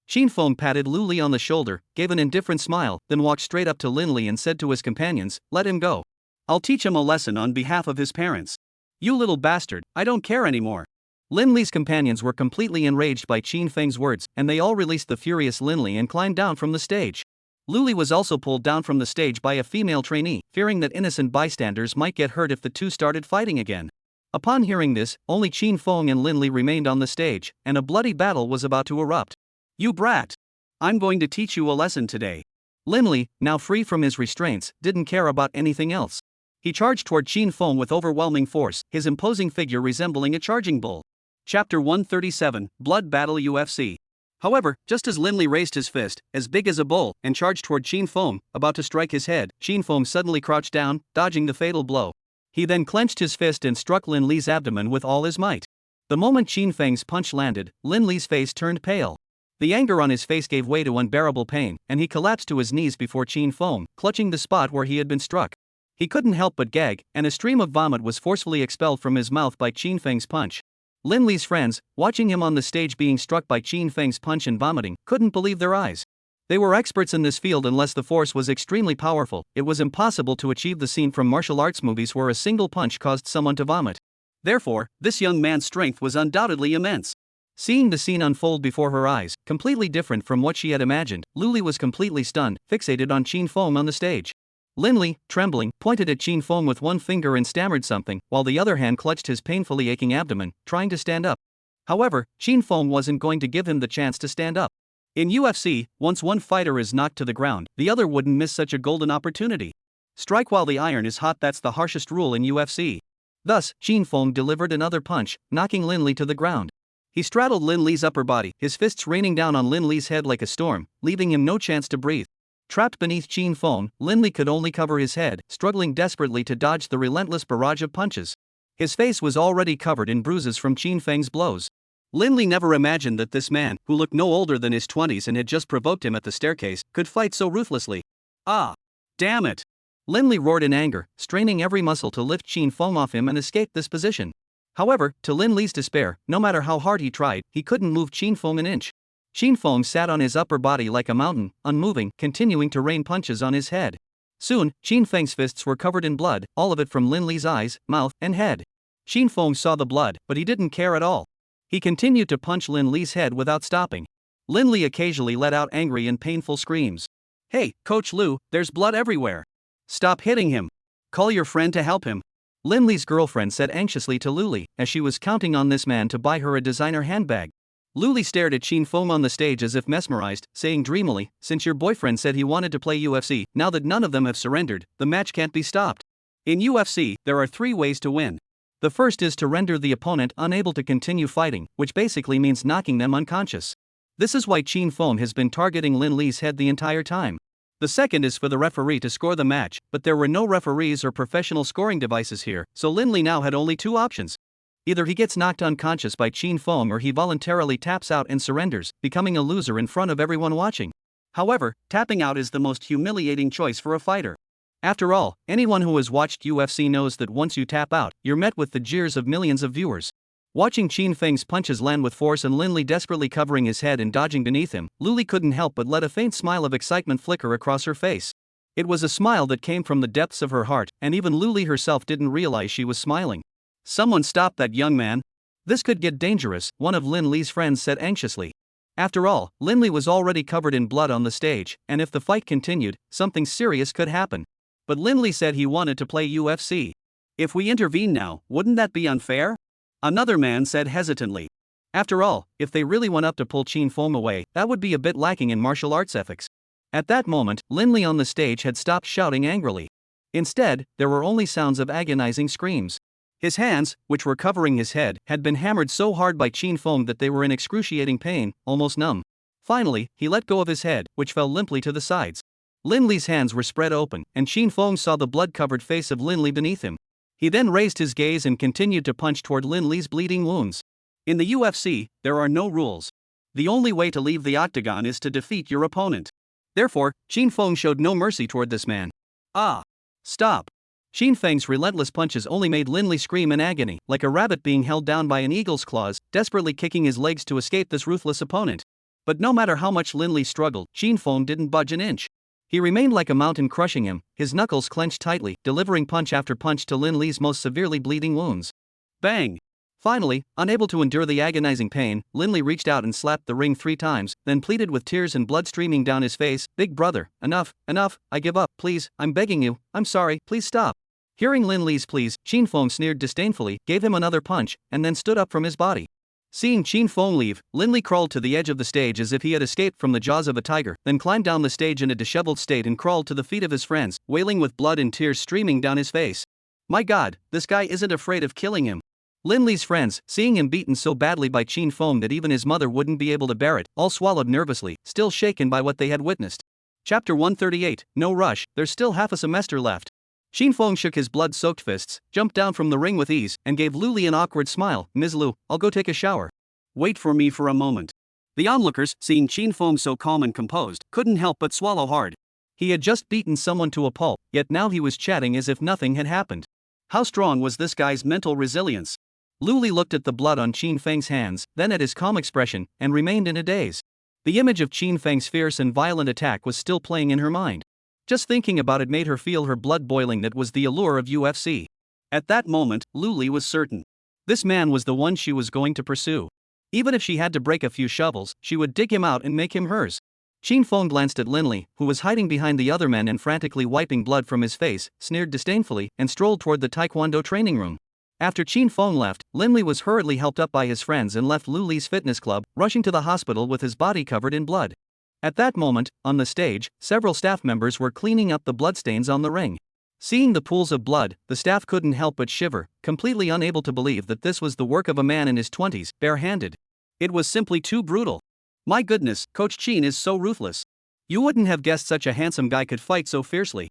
Qin Feng patted Luli on the shoulder, gave an indifferent smile, then walked straight up to Lin Li and said to his companions, "Let him go. I'll teach him a lesson on behalf of his parents." "You little bastard, I don't care anymore." Lin Li's companions were completely enraged by Qin Feng's words, and they all released the furious Lin Li and climbed down from the stage. Luli was also pulled down from the stage by a female trainee, fearing that innocent bystanders might get hurt if the two started fighting again. Upon hearing this, only Qin Feng and Lin Li remained on the stage, and a bloody battle was about to erupt. "You brat! I'm going to teach you a lesson today." Lin Li, now free from his restraints, didn't care about anything else. He charged toward Qin Feng with overwhelming force, his imposing figure resembling a charging bull. Chapter 137, Blood Battle UFC. However, just as Lin Li raised his fist, as big as a bull, and charged toward Qin Feng, about to strike his head, Qin Feng suddenly crouched down, dodging the fatal blow. He then clenched his fist and struck Lin Li's abdomen with all his might. The moment Qin Feng's punch landed, Lin Li's face turned pale. The anger on his face gave way to unbearable pain, and he collapsed to his knees before Qin Feng, clutching the spot where he had been struck. He couldn't help but gag, and a stream of vomit was forcefully expelled from his mouth by Qin Feng's punch. Lin Li's friends, watching him on the stage being struck by Qin Feng's punch and vomiting, couldn't believe their eyes. They were experts in this field unless the force was extremely powerful. It was impossible to achieve the scene from martial arts movies where a single punch caused someone to vomit. Therefore, this young man's strength was undoubtedly immense. Seeing the scene unfold before her eyes, completely different from what she had imagined, Luli was completely stunned, fixated on Qin Feng on the stage. Lin Li, trembling, pointed at Qin Feng with one finger and stammered something, while the other hand clutched his painfully aching abdomen, trying to stand up. However, Qin Feng wasn't going to give him the chance to stand up. In UFC, once one fighter is knocked to the ground, the other wouldn't miss such a golden opportunity. Strike while the iron is hot, that's the harshest rule in UFC. Thus, Qin Feng delivered another punch, knocking Lin Li to the ground. He straddled Lin Li's upper body, his fists raining down on Lin Li's head like a storm, leaving him no chance to breathe. Trapped beneath Qin Feng, Lin Li could only cover his head, struggling desperately to dodge the relentless barrage of punches. His face was already covered in bruises from Qin Feng's blows. Lin Li never imagined that this man, who looked no older than his 20s and had just provoked him at the staircase, could fight so ruthlessly. Ah! Damn it! Lin Li roared in anger, straining every muscle to lift Qin Feng off him and escape this position. However, to Lin Li's despair, no matter how hard he tried, he couldn't move Qin Feng an inch. Qin Feng sat on his upper body like a mountain, unmoving, continuing to rain punches on his head. Soon, Qin Feng's fists were covered in blood, all of it from Lin Li's eyes, mouth, and head. Qin Feng saw the blood, but he didn't care at all. He continued to punch Lin Li's head without stopping. Lin Li occasionally let out angry and painful screams. "Hey, Coach Liu, there's blood everywhere. Stop hitting him. Call your friend to help him," Lin Li's girlfriend said anxiously to Lu Li, as she was counting on this man to buy her a designer handbag. Lu Li stared at Qin Feng on the stage as if mesmerized, saying dreamily, "Since your boyfriend said he wanted to play UFC, now that none of them have surrendered, the match can't be stopped. In UFC, there are 3 ways to win. The first is to render the opponent unable to continue fighting, which basically means knocking them unconscious. This is why Qin Feng has been targeting Lin Li's head the entire time. The second is for the referee to score the match, but there were no referees or professional scoring devices here, so Lin Li now had only 2 options. Either he gets knocked unconscious by Qin Feng or he voluntarily taps out and surrenders, becoming a loser in front of everyone watching. However, tapping out is the most humiliating choice for a fighter. After all, anyone who has watched UFC knows that once you tap out, you're met with the jeers of millions of viewers. Watching Qin Feng's punches land with force and Lin Li desperately covering his head and dodging beneath him, Lu Li couldn't help but let a faint smile of excitement flicker across her face. It was a smile that came from the depths of her heart, and even Lu Li herself didn't realize she was smiling. "Someone stop that young man. This could get dangerous," one of Lin Li's friends said anxiously. After all, Lin Li was already covered in blood on the stage, and if the fight continued, something serious could happen. But Lin Li said he wanted to play UFC. "If we intervene now, wouldn't that be unfair?" Another man said hesitantly. After all, if they really went up to pull Qin Feng away, that would be a bit lacking in martial arts ethics. At that moment, Lin Li on the stage had stopped shouting angrily. Instead, there were only sounds of agonizing screams. His hands, which were covering his head, had been hammered so hard by Qin Feng that they were in excruciating pain, almost numb. Finally, he let go of his head, which fell limply to the sides. Lin Li's hands were spread open, and Qin Feng saw the blood-covered face of Lin Li beneath him. He then raised his gaze and continued to punch toward Lin Li's bleeding wounds. In the UFC, there are no rules. The only way to leave the octagon is to defeat your opponent. Therefore, Qin Feng showed no mercy toward this man. "Ah! Stop!" Qin Feng's relentless punches only made Lin Li scream in agony, like a rabbit being held down by an eagle's claws, desperately kicking his legs to escape this ruthless opponent. But no matter how much Lin Li struggled, Qin Feng didn't budge an inch. He remained like a mountain crushing him, his knuckles clenched tightly, delivering punch after punch to Lin Li's most severely bleeding wounds. Bang! Finally, unable to endure the agonizing pain, Lin Li reached out and slapped the ring 3 times, then pleaded with tears and blood streaming down his face, "Big brother, enough, I give up, please, I'm begging you, I'm sorry, please stop." Hearing Lin Li's pleas, Qin Feng sneered disdainfully, gave him another punch, and then stood up from his body. Seeing Qin Feng leave, Lin Li crawled to the edge of the stage as if he had escaped from the jaws of a tiger, then climbed down the stage in a disheveled state and crawled to the feet of his friends, wailing with blood and tears streaming down his face. "My God, this guy isn't afraid of killing him." Lin Li's friends, seeing him beaten so badly by Qin Feng that even his mother wouldn't be able to bear it, all swallowed nervously, still shaken by what they had witnessed. Chapter 138, No rush, there's still half a semester left. Qin Feng shook his blood-soaked fists, jumped down from the ring with ease, and gave Lu Li an awkward smile. "Ms. Lu, I'll go take a shower. Wait for me for a moment." The onlookers, seeing Qin Feng so calm and composed, couldn't help but swallow hard. He had just beaten someone to a pulp, yet now he was chatting as if nothing had happened. How strong was this guy's mental resilience? Lu Li looked at the blood on Qin Feng's hands, then at his calm expression, and remained in a daze. The image of Qin Feng's fierce and violent attack was still playing in her mind. Just thinking about it made her feel her blood boiling. That was the allure of UFC. At that moment, Lu Li was certain. This man was the one she was going to pursue. Even if she had to break a few shovels, she would dig him out and make him hers. Qin Feng glanced at Lin Li, who was hiding behind the other men and frantically wiping blood from his face, sneered disdainfully, and strolled toward the taekwondo training room. After Qin Feng left, Lin Li was hurriedly helped up by his friends and left Lu Li's fitness club, rushing to the hospital with his body covered in blood. At that moment, on the stage, several staff members were cleaning up the bloodstains on the ring. Seeing the pools of blood, the staff couldn't help but shiver, completely unable to believe that this was the work of a man in his 20s, barehanded. It was simply too brutal. My goodness, Coach Chin is so ruthless. You wouldn't have guessed such a handsome guy could fight so fiercely.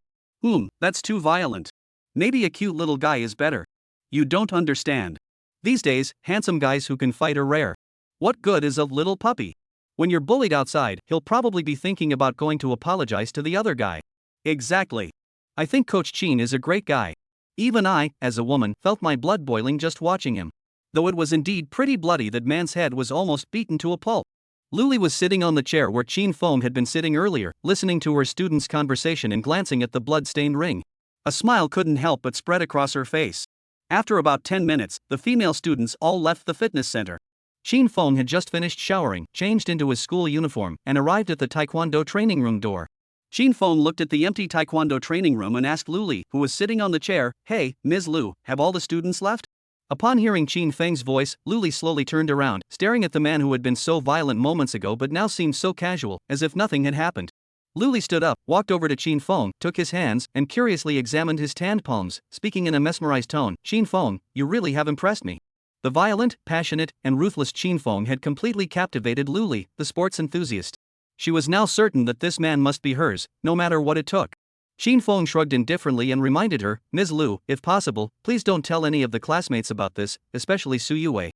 That's too violent. Maybe a cute little guy is better. You don't understand. These days, handsome guys who can fight are rare. What good is a little puppy? When you're bullied outside, he'll probably be thinking about going to apologize to the other guy. Exactly. I think Coach Chin is a great guy. Even I, as a woman, felt my blood boiling just watching him. Though it was indeed pretty bloody, that man's head was almost beaten to a pulp. Luli was sitting on the chair where Chin Fong had been sitting earlier, listening to her students' conversation and glancing at the blood-stained ring. A smile couldn't help but spread across her face. After about 10 minutes, the female students all left the fitness center. Chin Fong had just finished showering, changed into his school uniform, and arrived at the taekwondo training room door. Chin Fong looked at the empty taekwondo training room and asked Luli, who was sitting on the chair, "Hey, Ms. Lu, have all the students left?" Upon hearing Chin Feng's voice, Luli slowly turned around, staring at the man who had been so violent moments ago but now seemed so casual, as if nothing had happened. Luli stood up, walked over to Chin Fong, took his hands, and curiously examined his tanned palms, speaking in a mesmerized tone, "Chin Fong, you really have impressed me." The violent, passionate, and ruthless Chin Fong had completely captivated Luli, the sports enthusiast. She was now certain that this man must be hers, no matter what it took. Chin Fong shrugged indifferently and reminded her, "Ms. Lu, if possible, please don't tell any of the classmates about this, especially Su Yue."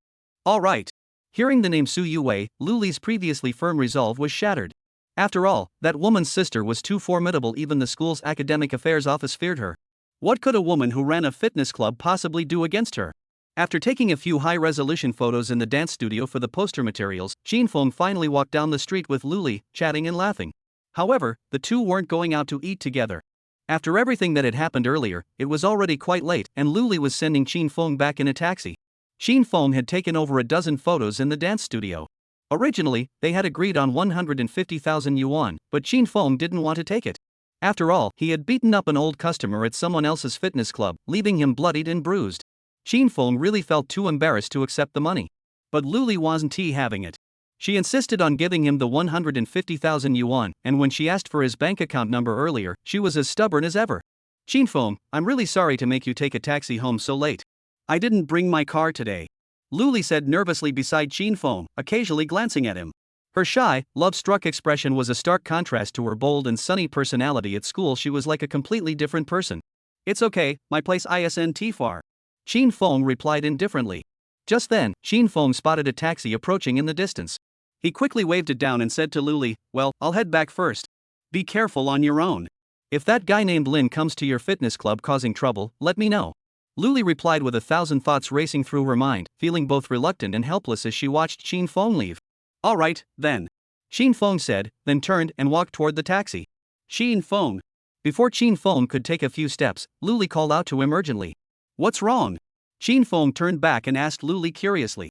"All right." Hearing the name Su Yue, Luli's previously firm resolve was shattered. After all, that woman's sister was too formidable, even the school's academic affairs office feared her. What could a woman who ran a fitness club possibly do against her? After taking a few high-resolution photos in the dance studio for the poster materials, Chin Fong finally walked down the street with Luli, chatting and laughing. However, the two weren't going out to eat together. After everything that had happened earlier, it was already quite late, and Luli was sending Chin Fong back in a taxi. Chin Fong had taken over a dozen photos in the dance studio. Originally, they had agreed on 150,000 yuan, but Chin Fong didn't want to take it. After all, he had beaten up an old customer at someone else's fitness club, leaving him bloodied and bruised. Chin Fong really felt too embarrassed to accept the money. But Luli wasn't having it. She insisted on giving him the 150,000 yuan, and when she asked for his bank account number earlier, she was as stubborn as ever. "Chin Fong, I'm really sorry to make you take a taxi home so late. I didn't bring my car today," Luli said nervously beside Chin Fong, occasionally glancing at him. Her shy, love-struck expression was a stark contrast to her bold and sunny personality. At school she was like a completely different person. "It's okay, my place isn't far," Chin Fong replied indifferently. Just then, Chin Fong spotted a taxi approaching in the distance. He quickly waved it down and said to Luli, "Well, I'll head back first. Be careful on your own. If that guy named Lin comes to your fitness club causing trouble, let me know." Luli replied with 1,000 thoughts racing through her mind, feeling both reluctant and helpless as she watched Chin Fong leave. "All right, then," Chin Fong said, then turned and walked toward the taxi. "Chin Fong." Before Chin Fong could take a few steps, Luli called out to him urgently. "What's wrong?" Chin Fong turned back and asked Luli curiously.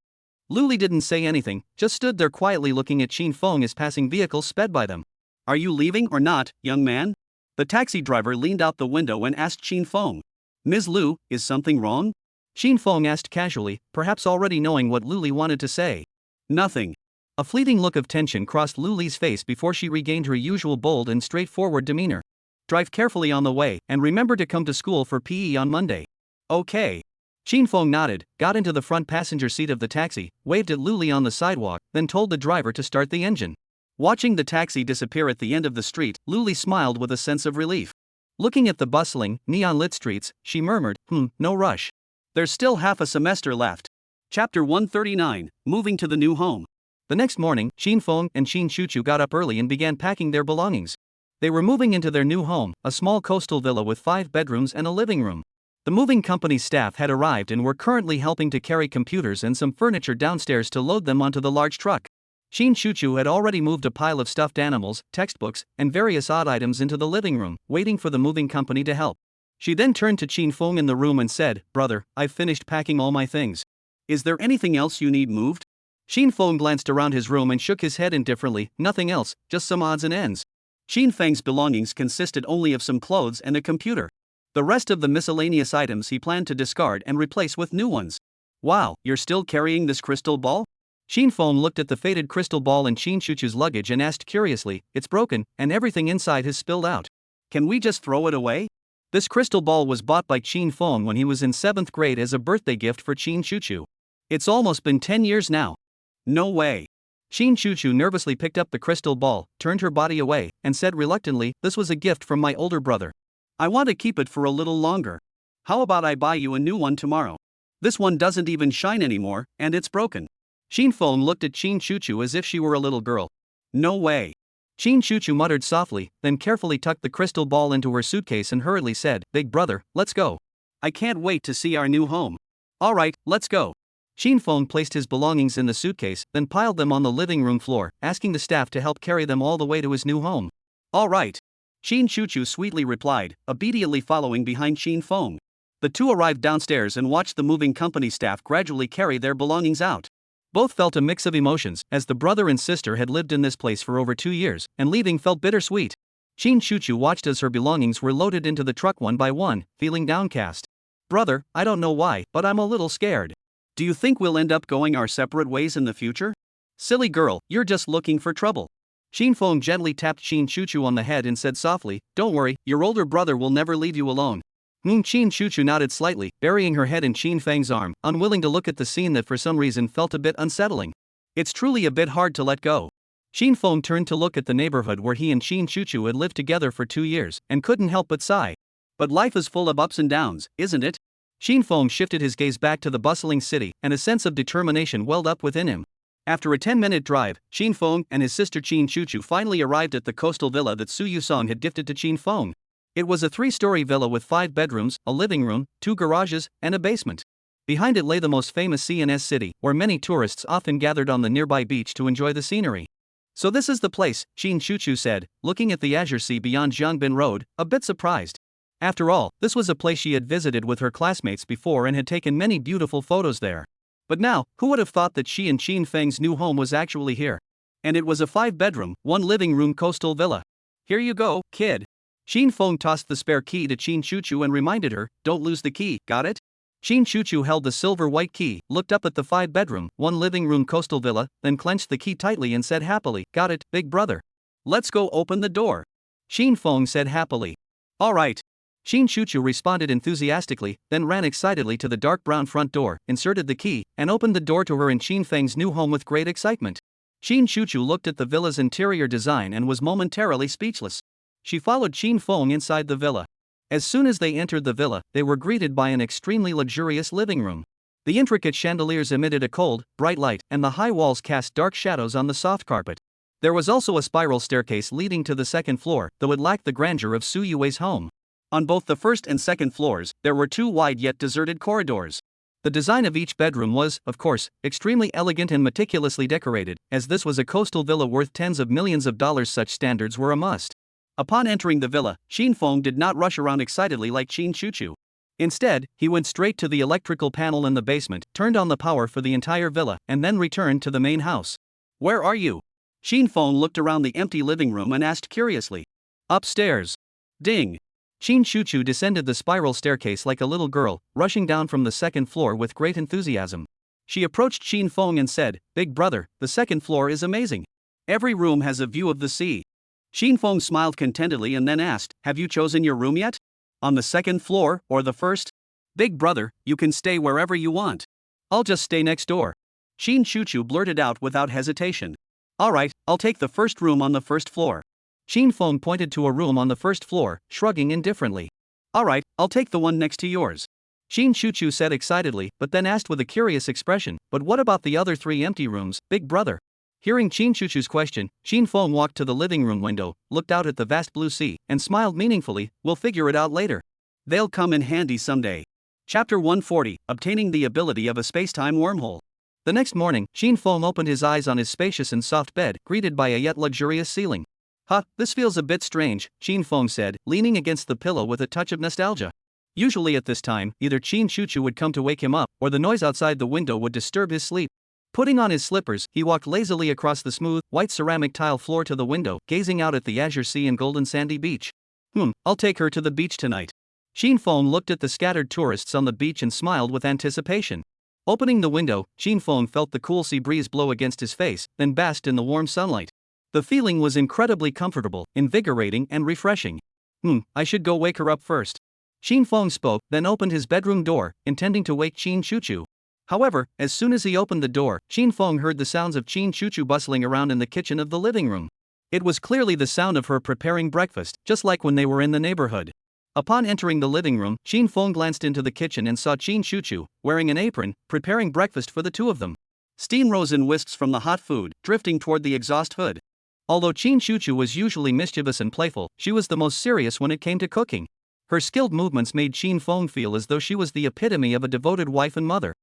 Luli didn't say anything, just stood there quietly looking at Chin Fong as passing vehicles sped by them. "Are you leaving or not, young man?" The taxi driver leaned out the window and asked Chin Fong. "Ms. Lu, is something wrong?" Chin Fong asked casually, perhaps already knowing what Luli wanted to say. "Nothing." A fleeting look of tension crossed Luli's face before she regained her usual bold and straightforward demeanor. "Drive carefully on the way, and remember to come to school for PE on Monday." "Okay." Chin Fong nodded, got into the front passenger seat of the taxi, waved at Luli on the sidewalk, then told the driver to start the engine. Watching the taxi disappear at the end of the street, Luli smiled with a sense of relief. Looking at the bustling, neon-lit streets, she murmured, "No rush. There's still half a semester left." Chapter 139, Moving to the New Home. The next morning, Chin Fong and Chin Chuchu got up early and began packing their belongings. They were moving into their new home, a small coastal villa with 5 bedrooms and a living room. The moving company's staff had arrived and were currently helping to carry computers and some furniture downstairs to load them onto the large truck. Chin Chuchu had already moved a pile of stuffed animals, textbooks, and various odd items into the living room, waiting for the moving company to help. She then turned to Chin Fong in the room and said, "Brother, I've finished packing all my things. Is there anything else you need moved?" Chin Fong glanced around his room and shook his head indifferently, "Nothing else, just some odds and ends." Chin Feng's belongings consisted only of some clothes and a computer. The rest of the miscellaneous items he planned to discard and replace with new ones. "Wow, you're still carrying this crystal ball?" Chin Fong looked at the faded crystal ball in Chin Chuchu's luggage and asked curiously, "It's broken, and everything inside has spilled out. Can we just throw it away?" This crystal ball was bought by Qin Feng when he was in 7th grade as a birthday gift for Qin Chuchu. It's almost been 10 years now. No way. Qin Chuchu nervously picked up the crystal ball, turned her body away, and said reluctantly, "This was a gift from my older brother. I want to keep it for a little longer. How about I buy you a new one tomorrow? This one doesn't even shine anymore, and it's broken." Qin Feng looked at Qin Chuchu as if she were a little girl. "No way." Qin Chuchu muttered softly, then carefully tucked the crystal ball into her suitcase and hurriedly said, "Big brother, let's go. I can't wait to see our new home." "Alright, let's go." Qin Feng placed his belongings in the suitcase, then piled them on the living room floor, asking the staff to help carry them all the way to his new home. "Alright." Qin Chuchu sweetly replied, obediently following behind Qin Feng. The two arrived downstairs and watched the moving company staff gradually carry their belongings out. Both felt a mix of emotions, as the brother and sister had lived in this place for over 2 years, and leaving felt bittersweet. Qin Chuchu watched as her belongings were loaded into the truck one by one, feeling downcast. "Brother, I don't know why, but I'm a little scared. Do you think we'll end up going our separate ways in the future?" "Silly girl, you're just looking for trouble." Qin Feng gently tapped Qin Chuchu on the head and said softly, "Don't worry, your older brother will never leave you alone." Qin Chuchu nodded slightly, burying her head in Qin Feng's arm, unwilling to look at the scene that for some reason felt a bit unsettling. It's truly a bit hard to let go. Qin Feng turned to look at the neighborhood where he and Qin Chuchu had lived together for 2 years, and couldn't help but sigh. But life is full of ups and downs, isn't it? Qin Feng shifted his gaze back to the bustling city, and a sense of determination welled up within him. After a 10-minute drive, Qin Feng and his sister Qin Chuchu finally arrived at the coastal villa that Su Yusong had gifted to Qin Feng. It was a 3-story villa with 5 bedrooms, a living room, 2 garages, and a basement. Behind it lay the most famous CNS city, where many tourists often gathered on the nearby beach to enjoy the scenery. "So this is the place," Qin Chuchu said, looking at the azure sea beyond Jiangbin Road, a bit surprised. After all, this was a place she had visited with her classmates before and had taken many beautiful photos there. But now, who would have thought that she and Qin Feng's new home was actually here? And it was a 5-bedroom, 1-living-room coastal villa. "Here you go, kid." Qin Feng tossed the spare key to Qin Chuchu and reminded her, "Don't lose the key, got it?" Qin Chuchu held the silver-white key, looked up at the 5-bedroom, 1-living-room coastal villa, then clenched the key tightly and said happily, "Got it, big brother. Let's go open the door." Qin Feng said happily. "Alright." Qin Chuchu responded enthusiastically, then ran excitedly to the dark brown front door, inserted the key, and opened the door to her and Qin Feng's new home with great excitement. Qin Chuchu looked at the villa's interior design and was momentarily speechless. She followed Qin Feng inside the villa. As soon as they entered the villa, they were greeted by an extremely luxurious living room. The intricate chandeliers emitted a cold, bright light, and the high walls cast dark shadows on the soft carpet. There was also a spiral staircase leading to the 2nd floor, though it lacked the grandeur of Su Yue's home. On both the 1st and 2nd floors, there were 2 wide yet deserted corridors. The design of each bedroom was, of course, extremely elegant and meticulously decorated, as this was a coastal villa worth tens of millions of dollars. Such standards were a must. Upon entering the villa, Qin Feng did not rush around excitedly like Qin Chuchu. Instead, he went straight to the electrical panel in the basement, turned on the power for the entire villa, and then returned to the main house. "Where are you?" Qin Feng looked around the empty living room and asked curiously. "Upstairs." Ding. Qin Chuchu descended the spiral staircase like a little girl, rushing down from the 2nd floor with great enthusiasm. She approached Qin Feng and said, "Big brother, the 2nd floor is amazing. Every room has a view of the sea." Qin Feng smiled contentedly and then asked, "Have you chosen your room yet? On the 2nd floor, or the 1st? "Big brother, you can stay wherever you want. I'll just stay next door." Qin Chuchu blurted out without hesitation. "Alright, I'll take the 1st room on the 1st floor." Qin Feng pointed to a room on the 1st floor, shrugging indifferently. "Alright, I'll take the one next to yours." Qin Chuchu said excitedly, but then asked with a curious expression, "But what about the other 3 empty rooms, big brother?" Hearing Qin Chuchu's question, Qin Feng walked to the living room window, looked out at the vast blue sea, and smiled meaningfully, "We'll figure it out later. They'll come in handy someday." Chapter 140, Obtaining the Ability of a Spacetime Wormhole. The next morning, Qin Feng opened his eyes on his spacious and soft bed, greeted by a yet luxurious ceiling. This feels a bit strange," Qin Feng said, leaning against the pillow with a touch of nostalgia. Usually at this time, either Qin Chuchu would come to wake him up, or the noise outside the window would disturb his sleep. Putting on his slippers, he walked lazily across the smooth, white ceramic tile floor to the window, gazing out at the azure sea and golden sandy beach. I'll take her to the beach tonight." Qin Feng looked at the scattered tourists on the beach and smiled with anticipation. Opening the window, Qin Feng felt the cool sea breeze blow against his face, then basked in the warm sunlight. The feeling was incredibly comfortable, invigorating and refreshing. I should go wake her up first. Qin Feng spoke, then opened his bedroom door, intending to wake Qin Chuchu. However, as soon as he opened the door, Qin Feng heard the sounds of Qin Chuchu bustling around in the kitchen of the living room. It was clearly the sound of her preparing breakfast, just like when they were in the neighborhood. Upon entering the living room, Qin Feng glanced into the kitchen and saw Qin Chuchu, wearing an apron, preparing breakfast for the two of them. Steam rose in wisps from the hot food, drifting toward the exhaust hood. Although Qin Chuchu was usually mischievous and playful, she was the most serious when it came to cooking. Her skilled movements made Qin Feng feel as though she was the epitome of a devoted wife and mother.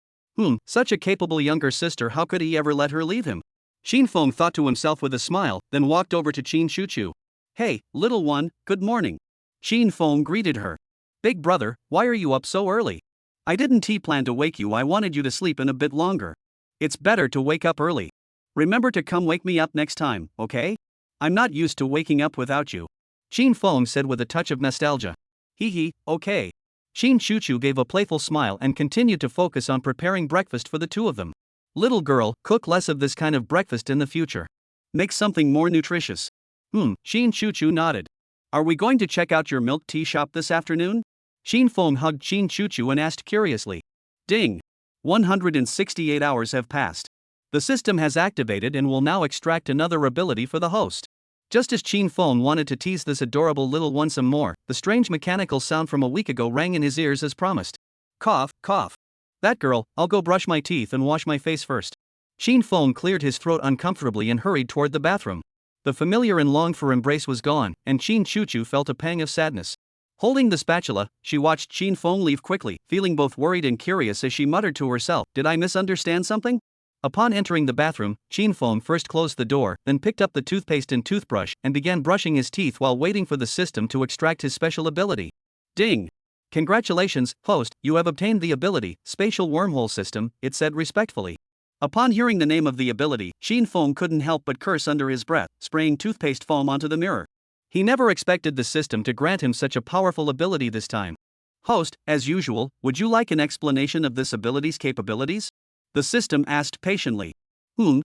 Such a capable younger sister, how could he ever let her leave him? Qin Feng thought to himself with a smile, then walked over to Qin Chuchu. "Hey, little one, good morning." Qin Feng greeted her. "Big brother, why are you up so early?" "I didn't plan to wake you, I wanted you to sleep in a bit longer." "It's better to wake up early. Remember to come wake me up next time, okay? I'm not used to waking up without you." Qin Feng said with a touch of nostalgia. Hee, okay. Qin Chuchu gave a playful smile and continued to focus on preparing breakfast for the two of them. "Little girl, cook less of this kind of breakfast in the future. Make something more nutritious." Qin Chuchu nodded. "Are we going to check out your milk tea shop this afternoon?" Qin Feng hugged Qin Chuchu and asked curiously. Ding! 168 hours have passed. The system has activated and will now extract another ability for the host. Just as Qin Feng wanted to tease this adorable little one some more, the strange mechanical sound from a week ago rang in his ears as promised. Cough, cough. "That girl, I'll go brush my teeth and wash my face first." Qin Feng cleared his throat uncomfortably and hurried toward the bathroom. The familiar and longed-for embrace was gone, and Qin Chuchu felt a pang of sadness. Holding the spatula, she watched Qin Feng leave quickly, feeling both worried and curious as she muttered to herself, "Did I misunderstand something?" Upon entering the bathroom, Qin Feng first closed the door, then picked up the toothpaste and toothbrush and began brushing his teeth while waiting for the system to extract his special ability. Ding! "Congratulations, host, you have obtained the ability, Spatial Wormhole System," it said respectfully. Upon hearing the name of the ability, Qin Feng couldn't help but curse under his breath, spraying toothpaste foam onto the mirror. He never expected the system to grant him such a powerful ability this time. "Host, as usual, would you like an explanation of this ability's capabilities?" the system asked patiently.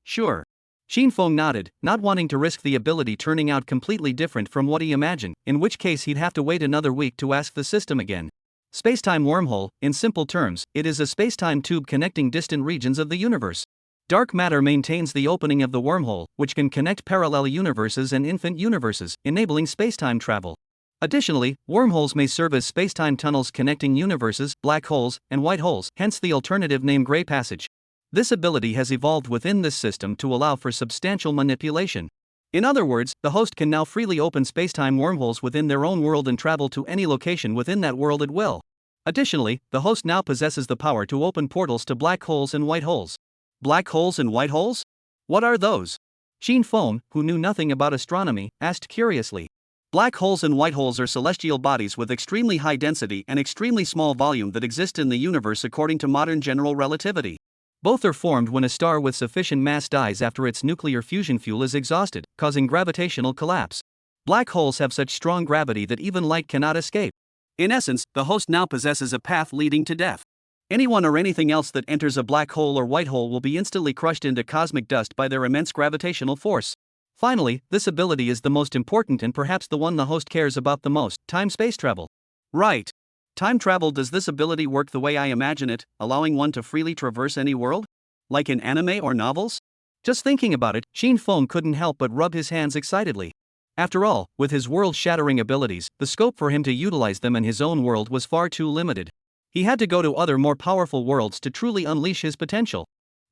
Sure." Qin Feng nodded, not wanting to risk the ability turning out completely different from what he imagined, in which case he'd have to wait another week to ask the system again. Spacetime wormhole, in simple terms, it is a spacetime tube connecting distant regions of the universe. Dark matter maintains the opening of the wormhole, which can connect parallel universes and infinite universes, enabling spacetime travel. Additionally, wormholes may serve as spacetime tunnels connecting universes, black holes, and white holes, hence the alternative name Gray Passage. This ability has evolved within this system to allow for substantial manipulation. In other words, the host can now freely open spacetime wormholes within their own world and travel to any location within that world at will. Additionally, the host now possesses the power to open portals to black holes and white holes. Black holes and white holes? What are those? Qin Feng, who knew nothing about astronomy, asked curiously. Black holes and white holes are celestial bodies with extremely high density and extremely small volume that exist in the universe according to modern general relativity. Both are formed when a star with sufficient mass dies after its nuclear fusion fuel is exhausted, causing gravitational collapse. Black holes have such strong gravity that even light cannot escape. In essence, the host now possesses a path leading to death. Anyone or anything else that enters a black hole or white hole will be instantly crushed into cosmic dust by their immense gravitational force. Finally, this ability is the most important and perhaps the one the host cares about the most: time-space travel. Right. Time travel. Does this ability work the way I imagine it, allowing one to freely traverse any world? Like in anime or novels? Just thinking about it, Qin Feng couldn't help but rub his hands excitedly. After all, with his world-shattering abilities, the scope for him to utilize them in his own world was far too limited. He had to go to other more powerful worlds to truly unleash his potential.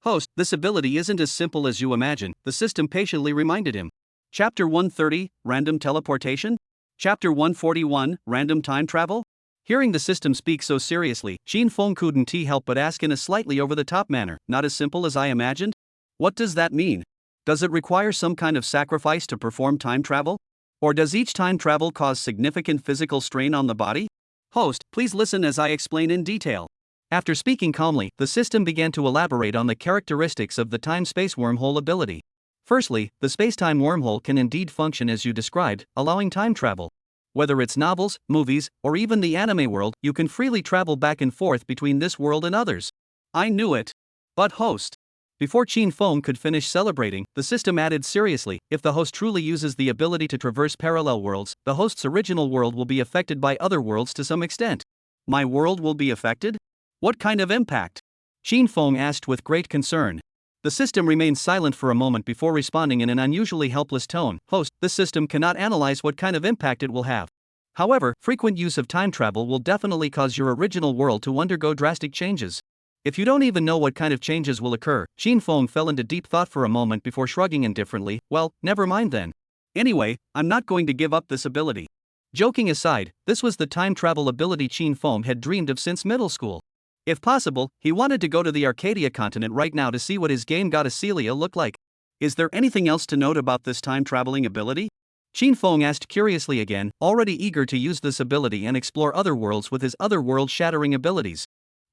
Host, this ability isn't as simple as you imagine, the system patiently reminded him. Chapter 130, Random Teleportation? Chapter 141, Random Time Travel? Hearing the system speak so seriously, Qin Feng couldn't help but ask in a slightly over-the-top manner, "Not as simple as I imagined? What does that mean? Does it require some kind of sacrifice to perform time travel? Or does each time travel cause significant physical strain on the body?" Host, please listen as I explain in detail. After speaking calmly, the system began to elaborate on the characteristics of the time-space wormhole ability. Firstly, the spacetime wormhole can indeed function as you described, allowing time travel. Whether it's novels, movies, or even the anime world, you can freely travel back and forth between this world and others. I knew it. But host. Before Qin Feng could finish celebrating, the system added seriously, if the host truly uses the ability to traverse parallel worlds, the host's original world will be affected by other worlds to some extent. My world will be affected? What kind of impact? Xin Feng asked with great concern. The system remained silent for a moment before responding in an unusually helpless tone. Host, this system cannot analyze what kind of impact it will have. However, frequent use of time travel will definitely cause your original world to undergo drastic changes. If you don't even know what kind of changes will occur, Xin Feng fell into deep thought for a moment before shrugging indifferently. Well, never mind then. Anyway, I'm not going to give up this ability. Joking aside, this was the time travel ability Xin Feng had dreamed of since middle school. If possible, he wanted to go to the Arcadia continent right now to see what his game goddess Celia looked like. Is there anything else to note about this time-traveling ability? Xin Feng asked curiously again, already eager to use this ability and explore other worlds with his other world-shattering abilities.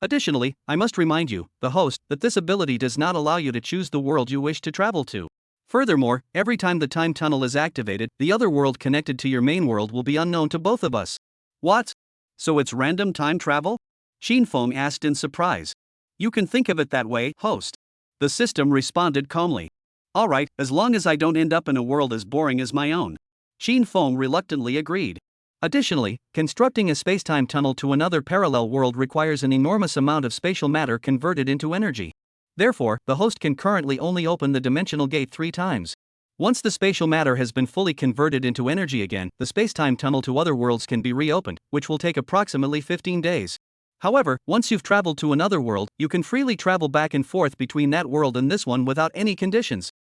Additionally, I must remind you, the host, that this ability does not allow you to choose the world you wish to travel to. Furthermore, every time the time tunnel is activated, the other world connected to your main world will be unknown to both of us. What? So it's random time travel? Xin Feng asked in surprise. You can think of it that way, host. The system responded calmly. Alright, as long as I don't end up in a world as boring as my own. Xin Feng reluctantly agreed. Additionally, constructing a spacetime tunnel to another parallel world requires an enormous amount of spatial matter converted into energy. Therefore, the host can currently only open the dimensional gate 3 times. Once the spatial matter has been fully converted into energy again, the spacetime tunnel to other worlds can be reopened, which will take approximately 15 days. However, once you've traveled to another world, you can freely travel back and forth between that world and this one without any conditions.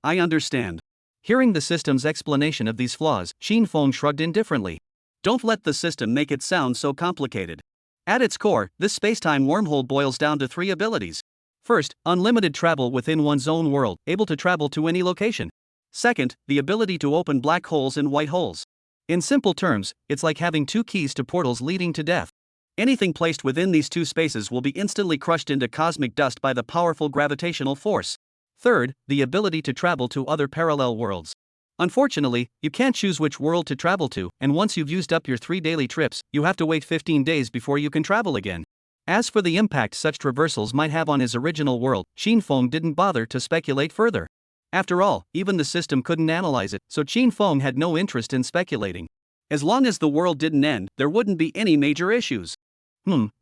I understand. Hearing the system's explanation of these flaws, Xin Feng shrugged indifferently. Don't let the system make it sound so complicated. At its core, this spacetime wormhole boils down to 3 abilities. First, unlimited travel within one's own world, able to travel to any location. Second, the ability to open black holes and white holes. In simple terms, it's like having 2 keys to portals leading to death. Anything placed within these 2 spaces will be instantly crushed into cosmic dust by the powerful gravitational force. Third, the ability to travel to other parallel worlds. Unfortunately, you can't choose which world to travel to, and once you've used up your 3 daily trips, you have to wait 15 days before you can travel again. As for the impact such traversals might have on his original world, Xin Feng didn't bother to speculate further. After all, even the system couldn't analyze it, so Xin Feng had no interest in speculating. As long as the world didn't end, there wouldn't be any major issues.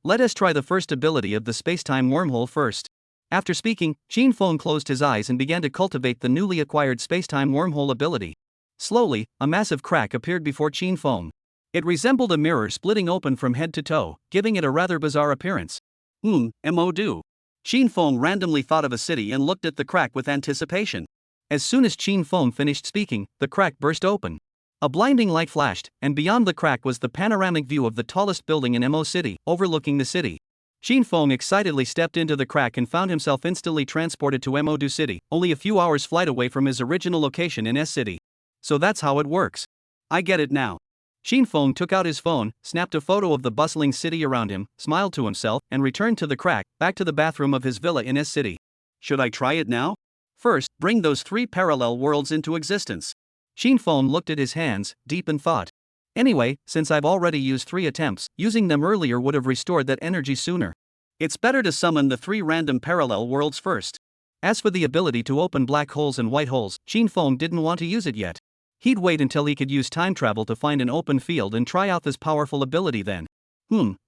Let us try the first ability of the spacetime wormhole first. After speaking, Xin Feng closed his eyes and began to cultivate the newly acquired spacetime wormhole ability. Slowly, a massive crack appeared before Xin Feng. It resembled a mirror splitting open from head to toe, giving it a rather bizarre appearance. Mo-do. Xin Feng randomly thought of a city and looked at the crack with anticipation. As soon as Xin Feng finished speaking, the crack burst open. A blinding light flashed, and beyond the crack was the panoramic view of the tallest building in Mo City, overlooking the city. Xin Feng excitedly stepped into the crack and found himself instantly transported to Mo City, only a few hours' flight away from his original location in S City. So that's how it works. I get it now. Xin Feng took out his phone, snapped a photo of the bustling city around him, smiled to himself, and returned to the crack, back to the bathroom of his villa in S City. Should I try it now? First, bring those 3 parallel worlds into existence. Xin Feng looked at his hands, deep in thought. Anyway, since I've already used 3 attempts, using them earlier would have restored that energy sooner. It's better to summon the 3 random parallel worlds first. As for the ability to open black holes and white holes, Xin Feng didn't want to use it yet. He'd wait until he could use time travel to find an open field and try out this powerful ability then.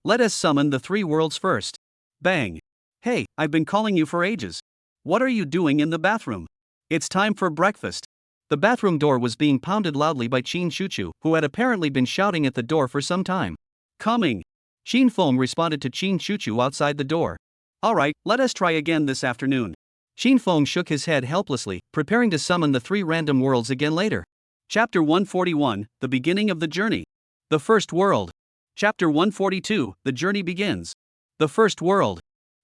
Let us summon the 3 worlds first. Bang. Hey, I've been calling you for ages. What are you doing in the bathroom? It's time for breakfast. The bathroom door was being pounded loudly by Qin Shuchu, who had apparently been shouting at the door for some time. Coming. Xin Feng responded to Qin Shuchu outside the door. Alright, let us try again this afternoon. Xin Feng shook his head helplessly, preparing to summon the 3 random worlds again later. Chapter 141, The Beginning of the Journey. The First World. Chapter 142, The Journey Begins. The First World.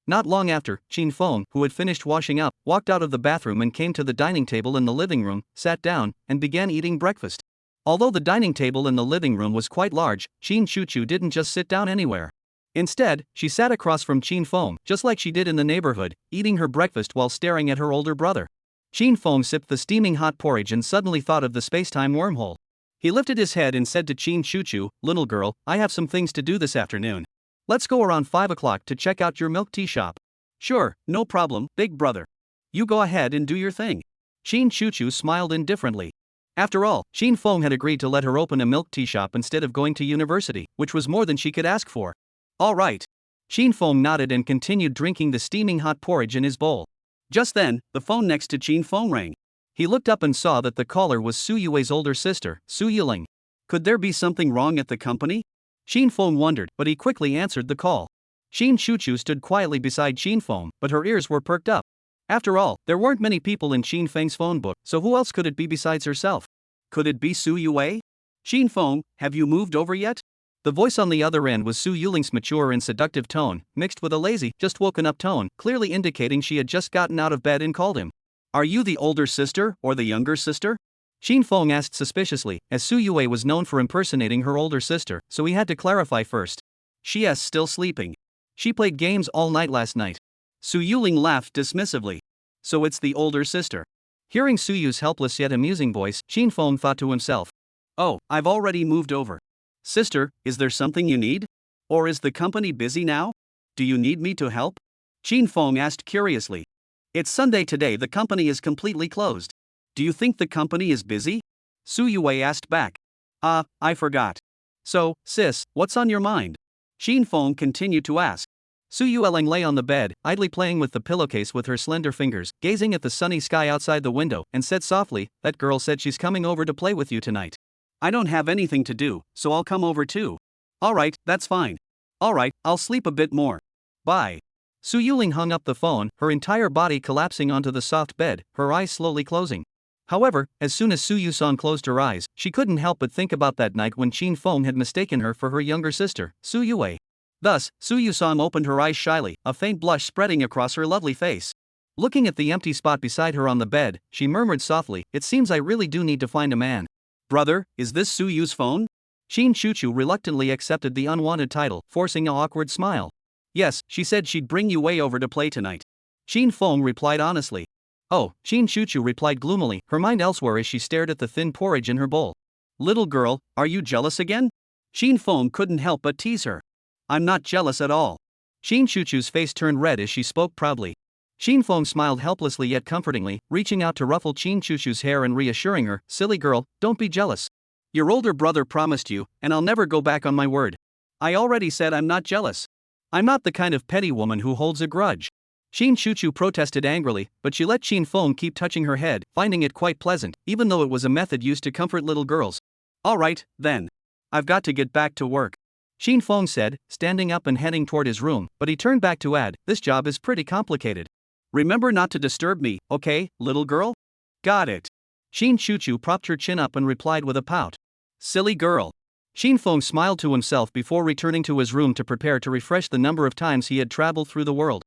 Not long after, Xin Feng, who had finished washing up, walked out of the bathroom and came to the dining table in the living room, sat down, and began eating breakfast. Although the dining table in the living room was quite large, Qin Shuchu didn't just sit down anywhere. Instead, she sat across from Qin Feng, just like she did in the neighborhood, eating her breakfast while staring at her older brother. Qin Feng sipped the steaming hot porridge and suddenly thought of the spacetime wormhole. He lifted his head and said to Qin Shuchu, "Little girl, I have some things to do this afternoon. Let's go around 5 o'clock to check out your milk tea shop." "Sure, no problem, big brother. You go ahead and do your thing." Qin Shuchu smiled indifferently. After all, Qin Feng had agreed to let her open a milk tea shop instead of going to university, which was more than she could ask for. All right. Shin Feng nodded and continued drinking the steaming hot porridge in his bowl. Just then, the phone next to Shin Feng rang. He looked up and saw that the caller was Su Yue's older sister, Su Yuling. Could there be something wrong at the company? Shin Feng wondered, but he quickly answered the call. Shin Shuchu stood quietly beside Shin Feng, but her ears were perked up. After all, there weren't many people in Shin Feng's phone book, so who else could it be besides herself? Could it be Su Yue? Shin Feng, have you moved over yet? The voice on the other end was Su Yuling's mature and seductive tone, mixed with a lazy, just woken up tone, clearly indicating she had just gotten out of bed and called him. Are you the older sister or the younger sister? Shin Feng asked suspiciously, as Su Yue was known for impersonating her older sister, so he had to clarify first. She's still sleeping. She played games all night last night. Su Yuling laughed dismissively. So it's the older sister. Hearing Su Yu's helpless yet amusing voice, Shin Feng thought to himself. Oh, I've already moved over. Sister, is there something you need? Or is the company busy now? Do you need me to help? Shin Feng asked curiously. It's Sunday today, the company is completely closed. Do you think the company is busy? Su Yue asked back. I forgot. So, sis, what's on your mind? Shin Feng continued to ask. Su Yueling lay on the bed, idly playing with the pillowcase with her slender fingers, gazing at the sunny sky outside the window, and said softly, that girl said she's coming over to play with you tonight. I don't have anything to do, so I'll come over too. Alright, that's fine. Alright, I'll sleep a bit more. Bye. Su Yuling hung up the phone, her entire body collapsing onto the soft bed, her eyes slowly closing. However, as soon as Su Yusan closed her eyes, she couldn't help but think about that night when Shin Feng had mistaken her for her younger sister, Su Yue. Thus, Su Yusan opened her eyes shyly, a faint blush spreading across her lovely face. Looking at the empty spot beside her on the bed, she murmured softly, it seems I really do need to find a man. Brother, is this Su Yu's phone? Shin Shuchu reluctantly accepted the unwanted title, forcing an awkward smile. Yes, she said she'd bring Yue over to play tonight. Shin Feng replied honestly. Oh, Shin Shuchu replied gloomily, her mind elsewhere as she stared at the thin porridge in her bowl. Little girl, are you jealous again? Shin Feng couldn't help but tease her. I'm not jealous at all. Shin Shuchu's face turned red as she spoke proudly. Shin Feng smiled helplessly yet comfortingly, reaching out to ruffle Shin Shuchu's hair and reassuring her, silly girl, don't be jealous. Your older brother promised you, and I'll never go back on my word. I already said I'm not jealous. I'm not the kind of petty woman who holds a grudge. Shin Shuchu protested angrily, but she let Shin Feng keep touching her head, finding it quite pleasant, even though it was a method used to comfort little girls. Alright, then. I've got to get back to work. Shin Feng said, standing up and heading toward his room, but he turned back to add, this job is pretty complicated. Remember not to disturb me, okay, little girl? Got it. Shin Shuchu propped her chin up and replied with a pout. Silly girl. Shin Feng smiled to himself before returning to his room to prepare to refresh the number of times he had traveled through the world.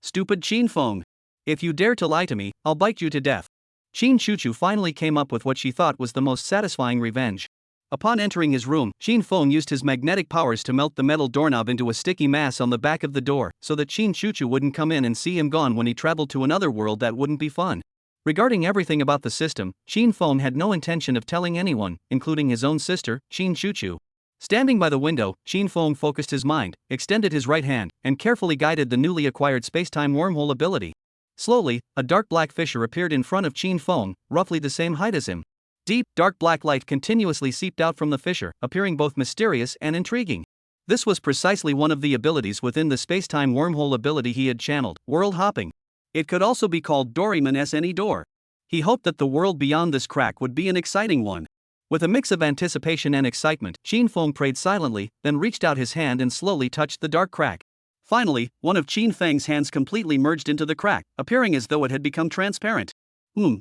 Stupid Shin Feng. If you dare to lie to me, I'll bite you to death. Shin Shuchu finally came up with what she thought was the most satisfying revenge. Upon entering his room, Shin Feng used his magnetic powers to melt the metal doorknob into a sticky mass on the back of the door, so that Shin Shuchu wouldn't come in and see him gone when he traveled to another world. That wouldn't be fun. Regarding everything about the system, Shin Feng had no intention of telling anyone, including his own sister, Shin Shuchu. Standing by the window, Shin Feng focused his mind, extended his right hand, and carefully guided the newly acquired space-time wormhole ability. Slowly, a dark black fissure appeared in front of Shin Feng, roughly the same height as him. Deep, dark black light continuously seeped out from the fissure, appearing both mysterious and intriguing. This was precisely one of the abilities within the space-time wormhole ability he had channeled, world hopping. It could also be called Doraemon's any door. He hoped that the world beyond this crack would be an exciting one. With a mix of anticipation and excitement, Shin Feng prayed silently, then reached out his hand and slowly touched the dark crack. Finally, one of Shin Feng's hands completely merged into the crack, appearing as though it had become transparent.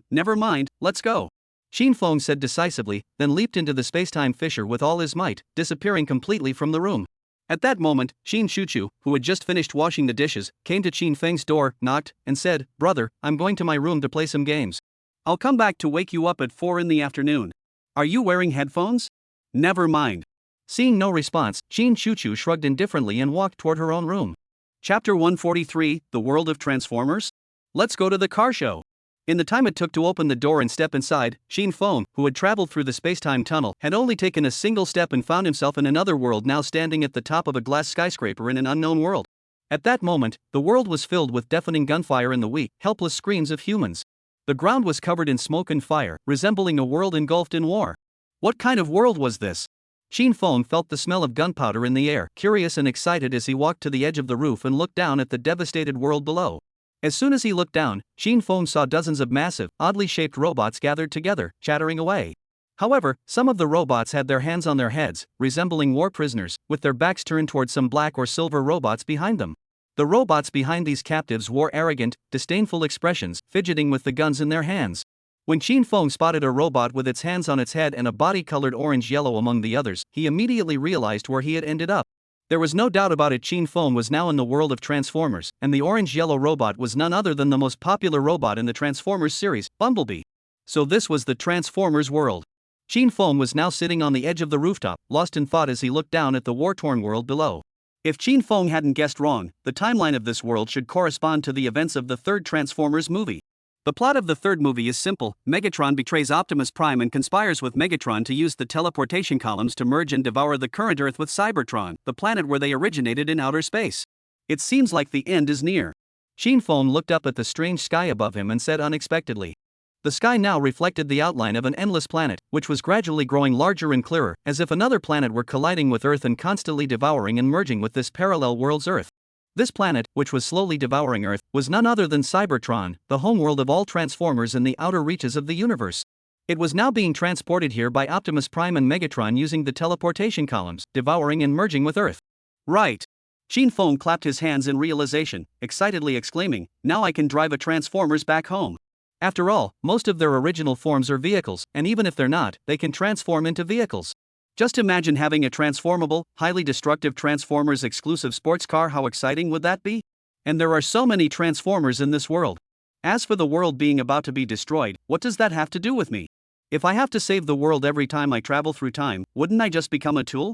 Never mind, let's go. Shin Feng said decisively, then leaped into the space-time fissure with all his might, disappearing completely from the room. At that moment, Shin Shuchu, who had just finished washing the dishes, came to Shin Feng's door, knocked, and said, Brother, I'm going to my room to play some games. I'll come back to wake you up at 4 in the afternoon. Are you wearing headphones? Never mind. Seeing no response, Shin Shuchu shrugged indifferently and walked toward her own room. Chapter 143, The World of Transformers? Let's go to the car show. In the time it took to open the door and step inside, Shin Feng, who had traveled through the space-time tunnel, had only taken a single step and found himself in another world, now standing at the top of a glass skyscraper in an unknown world. At that moment, the world was filled with deafening gunfire and the weak, helpless screams of humans. The ground was covered in smoke and fire, resembling a world engulfed in war. What kind of world was this? Shin Feng felt the smell of gunpowder in the air, curious and excited as he walked to the edge of the roof and looked down at the devastated world below. As soon as he looked down, Shin Feng saw dozens of massive, oddly shaped robots gathered together, chattering away. However, some of the robots had their hands on their heads, resembling war prisoners, with their backs turned towards some black or silver robots behind them. The robots behind these captives wore arrogant, disdainful expressions, fidgeting with the guns in their hands. When Shin Feng spotted a robot with its hands on its head and a body colored orange-yellow among the others, he immediately realized where he had ended up. There was no doubt about it, Shin Feng was now in the world of Transformers, and the orange-yellow robot was none other than the most popular robot in the Transformers series, Bumblebee. So this was the Transformers world. Shin Feng was now sitting on the edge of the rooftop, lost in thought as he looked down at the war-torn world below. If Shin Feng hadn't guessed wrong, the timeline of this world should correspond to the events of the third Transformers movie. The plot of the third movie is simple. Megatron betrays Optimus Prime and conspires with Megatron to use the teleportation columns to merge and devour the current Earth with Cybertron, the planet where they originated in outer space. It seems like the end is near. Shin Feng looked up at the strange sky above him and said unexpectedly. The sky now reflected the outline of an endless planet, which was gradually growing larger and clearer, as if another planet were colliding with Earth and constantly devouring and merging with this parallel world's Earth. This planet, which was slowly devouring Earth, was none other than Cybertron, the homeworld of all Transformers in the outer reaches of the universe. It was now being transported here by Optimus Prime and Megatron using the teleportation columns, devouring and merging with Earth. Right. Shin Feng clapped his hands in realization, excitedly exclaiming, "Now I can drive a Transformers back home." After all, most of their original forms are vehicles, and even if they're not, they can transform into vehicles. Just imagine having a transformable, highly destructive Transformers exclusive sports car. How exciting would that be? And there are so many Transformers in this world. As for the world being about to be destroyed, what does that have to do with me? If I have to save the world every time I travel through time, wouldn't I just become a tool?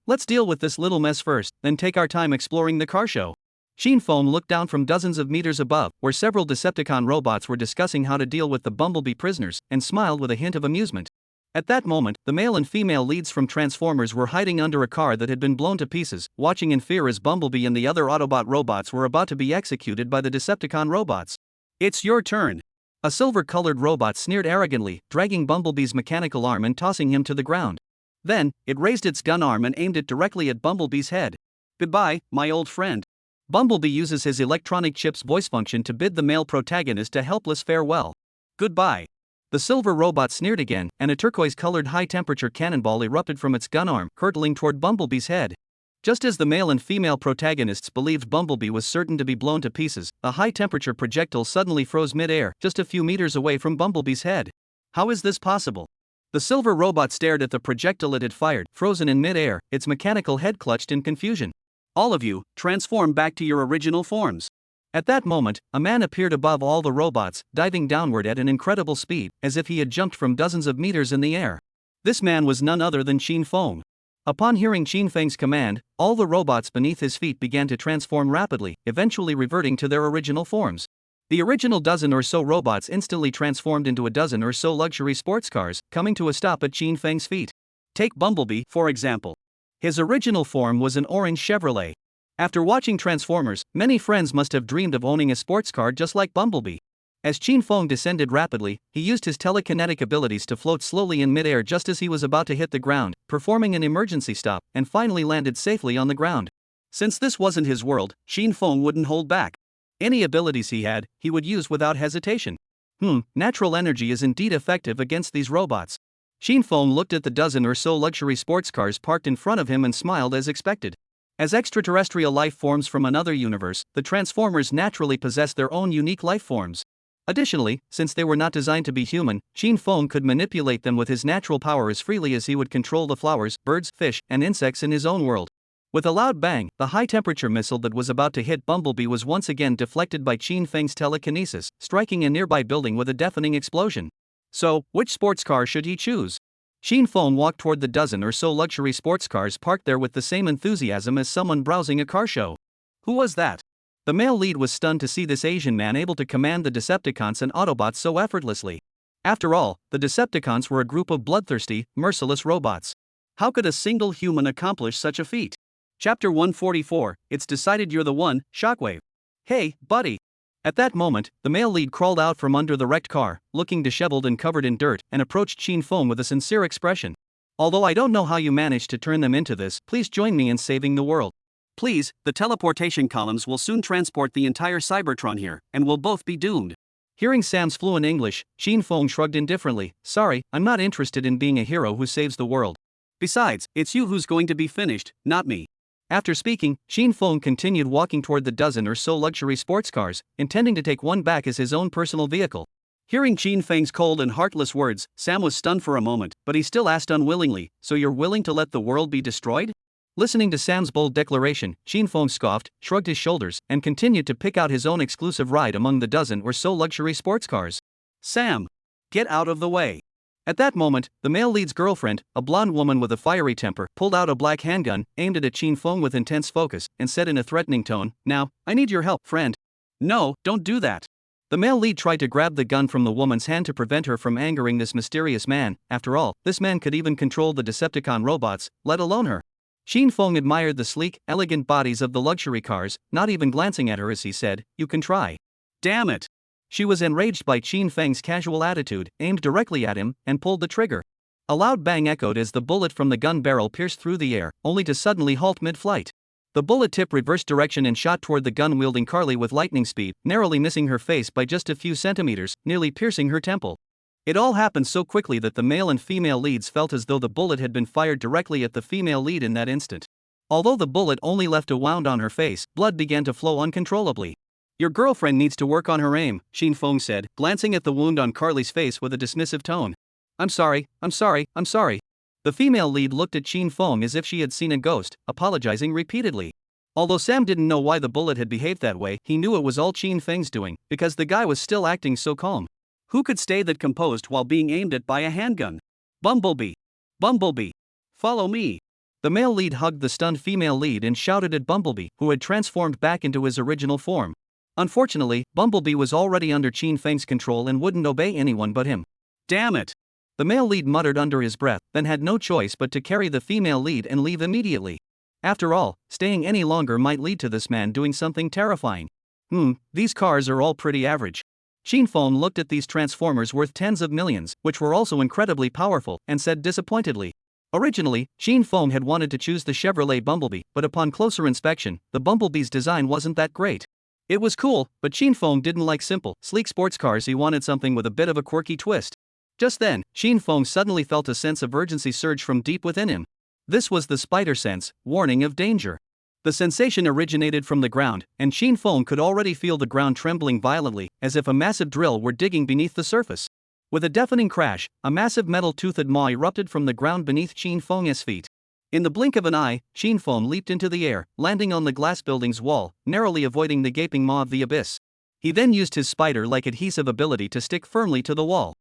Let's deal with this little mess first, then take our time exploring the car show. Shin Feng looked down from dozens of meters above, where several Decepticon robots were discussing how to deal with the Bumblebee prisoners, and smiled with a hint of amusement. At that moment, the male and female leads from Transformers were hiding under a car that had been blown to pieces, watching in fear as Bumblebee and the other Autobot robots were about to be executed by the Decepticon robots. "It's your turn." A silver-colored robot sneered arrogantly, dragging Bumblebee's mechanical arm and tossing him to the ground. Then, it raised its gun arm and aimed it directly at Bumblebee's head. "Goodbye, my old friend." Bumblebee uses his electronic chip's voice function to bid the male protagonist a helpless farewell. "Goodbye." The silver robot sneered again, and a turquoise-colored high-temperature cannonball erupted from its gun arm, hurtling toward Bumblebee's head. Just as the male and female protagonists believed Bumblebee was certain to be blown to pieces, a high-temperature projectile suddenly froze mid-air, just a few meters away from Bumblebee's head. How is this possible? The silver robot stared at the projectile it had fired, frozen in mid-air, its mechanical head clutched in confusion. "All of you, transform back to your original forms." At that moment, a man appeared above all the robots, diving downward at an incredible speed, as if he had jumped from dozens of meters in the air. This man was none other than Shin Feng. Upon hearing Shin Feng's command, all the robots beneath his feet began to transform rapidly, eventually reverting to their original forms. The original dozen or so robots instantly transformed into a dozen or so luxury sports cars, coming to a stop at Shin Feng's feet. Take Bumblebee, for example. His original form was an orange Chevrolet. After watching Transformers, many friends must have dreamed of owning a sports car just like Bumblebee. As Shin Feng descended rapidly, he used his telekinetic abilities to float slowly in midair just as he was about to hit the ground, performing an emergency stop, and finally landed safely on the ground. Since this wasn't his world, Shin Feng wouldn't hold back. Any abilities he had, he would use without hesitation. Natural energy is indeed effective against these robots. Shin Feng looked at the dozen or so luxury sports cars parked in front of him and smiled as expected. As extraterrestrial life forms from another universe, the Transformers naturally possess their own unique life forms. Additionally, since they were not designed to be human, Shin Feng could manipulate them with his natural power as freely as he would control the flowers, birds, fish, and insects in his own world. With a loud bang, the high-temperature missile that was about to hit Bumblebee was once again deflected by Shin Feng's telekinesis, striking a nearby building with a deafening explosion. So, which sports car should he choose? Shin Feng walked toward the dozen or so luxury sports cars parked there with the same enthusiasm as someone browsing a car show. Who was that? The male lead was stunned to see this Asian man able to command the Decepticons and Autobots so effortlessly. After all, the Decepticons were a group of bloodthirsty, merciless robots. How could a single human accomplish such a feat? Chapter 144, It's Decided You're the One, Shockwave. "Hey, buddy." At that moment, the male lead crawled out from under the wrecked car, looking disheveled and covered in dirt, and approached Shin Feng with a sincere expression. Although I don't know how you managed to turn them into this, please join me in saving the world. Please, the teleportation columns will soon transport the entire Cybertron here, and we'll both be doomed. Hearing Sam's fluent English, Shin Fong shrugged indifferently. Sorry, I'm not interested in being a hero who saves the world. Besides, it's you who's going to be finished, not me. After speaking, Shin Fong continued walking toward the dozen or so luxury sports cars, intending to take one back as his own personal vehicle. Hearing Shin Feng's cold and heartless words, Sam was stunned for a moment, but he still asked unwillingly, "So you're willing to let the world be destroyed?" Listening to Sam's bold declaration, Shin Fong scoffed, shrugged his shoulders, and continued to pick out his own exclusive ride among the dozen or so luxury sports cars. Sam! Get out of the way! At that moment, the male lead's girlfriend, a blonde woman with a fiery temper, pulled out a black handgun, aimed it at Shin Fong with intense focus, and said in a threatening tone, "Now, I need your help, friend." "No, don't do that." The male lead tried to grab the gun from the woman's hand to prevent her from angering this mysterious man. After all, this man could even control the Decepticon robots, let alone her. Shin Fong admired the sleek, elegant bodies of the luxury cars, not even glancing at her as he said, "You can try." Damn it! She was enraged by Shin Feng's casual attitude, aimed directly at him, and pulled the trigger. A loud bang echoed as the bullet from the gun barrel pierced through the air, only to suddenly halt mid-flight. The bullet tip reversed direction and shot toward the gun-wielding Carly with lightning speed, narrowly missing her face by just a few centimeters, nearly piercing her temple. It all happened so quickly that the male and female leads felt as though the bullet had been fired directly at the female lead in that instant. Although the bullet only left a wound on her face, blood began to flow uncontrollably. "Your girlfriend needs to work on her aim," Shin Fong said, glancing at the wound on Carly's face with a dismissive tone. I'm sorry. The female lead looked at Shin Fong as if she had seen a ghost, apologizing repeatedly. Although Sam didn't know why the bullet had behaved that way, he knew it was all Shin Feng's doing, because the guy was still acting so calm. Who could stay that composed while being aimed at by a handgun? Bumblebee! Bumblebee! Follow me! The male lead hugged the stunned female lead and shouted at Bumblebee, who had transformed back into his original form. Unfortunately, Bumblebee was already under Shin Feng's control and wouldn't obey anyone but him. Damn it! The male lead muttered under his breath, then had no choice but to carry the female lead and leave immediately. After all, staying any longer might lead to this man doing something terrifying. These cars are all pretty average. Shin Fong looked at these transformers worth tens of millions, which were also incredibly powerful, and said disappointedly. Originally, Shin Fong had wanted to choose the Chevrolet Bumblebee, but upon closer inspection, the Bumblebee's design wasn't that great. It was cool, but Shin Fong didn't like simple, sleek sports cars. He wanted something with a bit of a quirky twist. Just then, Shin Fong suddenly felt a sense of urgency surge from deep within him. This was the spider sense, warning of danger. The sensation originated from the ground, and Shin Fong could already feel the ground trembling violently, as if a massive drill were digging beneath the surface. With a deafening crash, a massive metal-toothed maw erupted from the ground beneath Shin Fong's feet. In the blink of an eye, Shin Fong leaped into the air, landing on the glass building's wall, narrowly avoiding the gaping maw of the abyss. He then used his spider-like adhesive ability to stick firmly to the wall.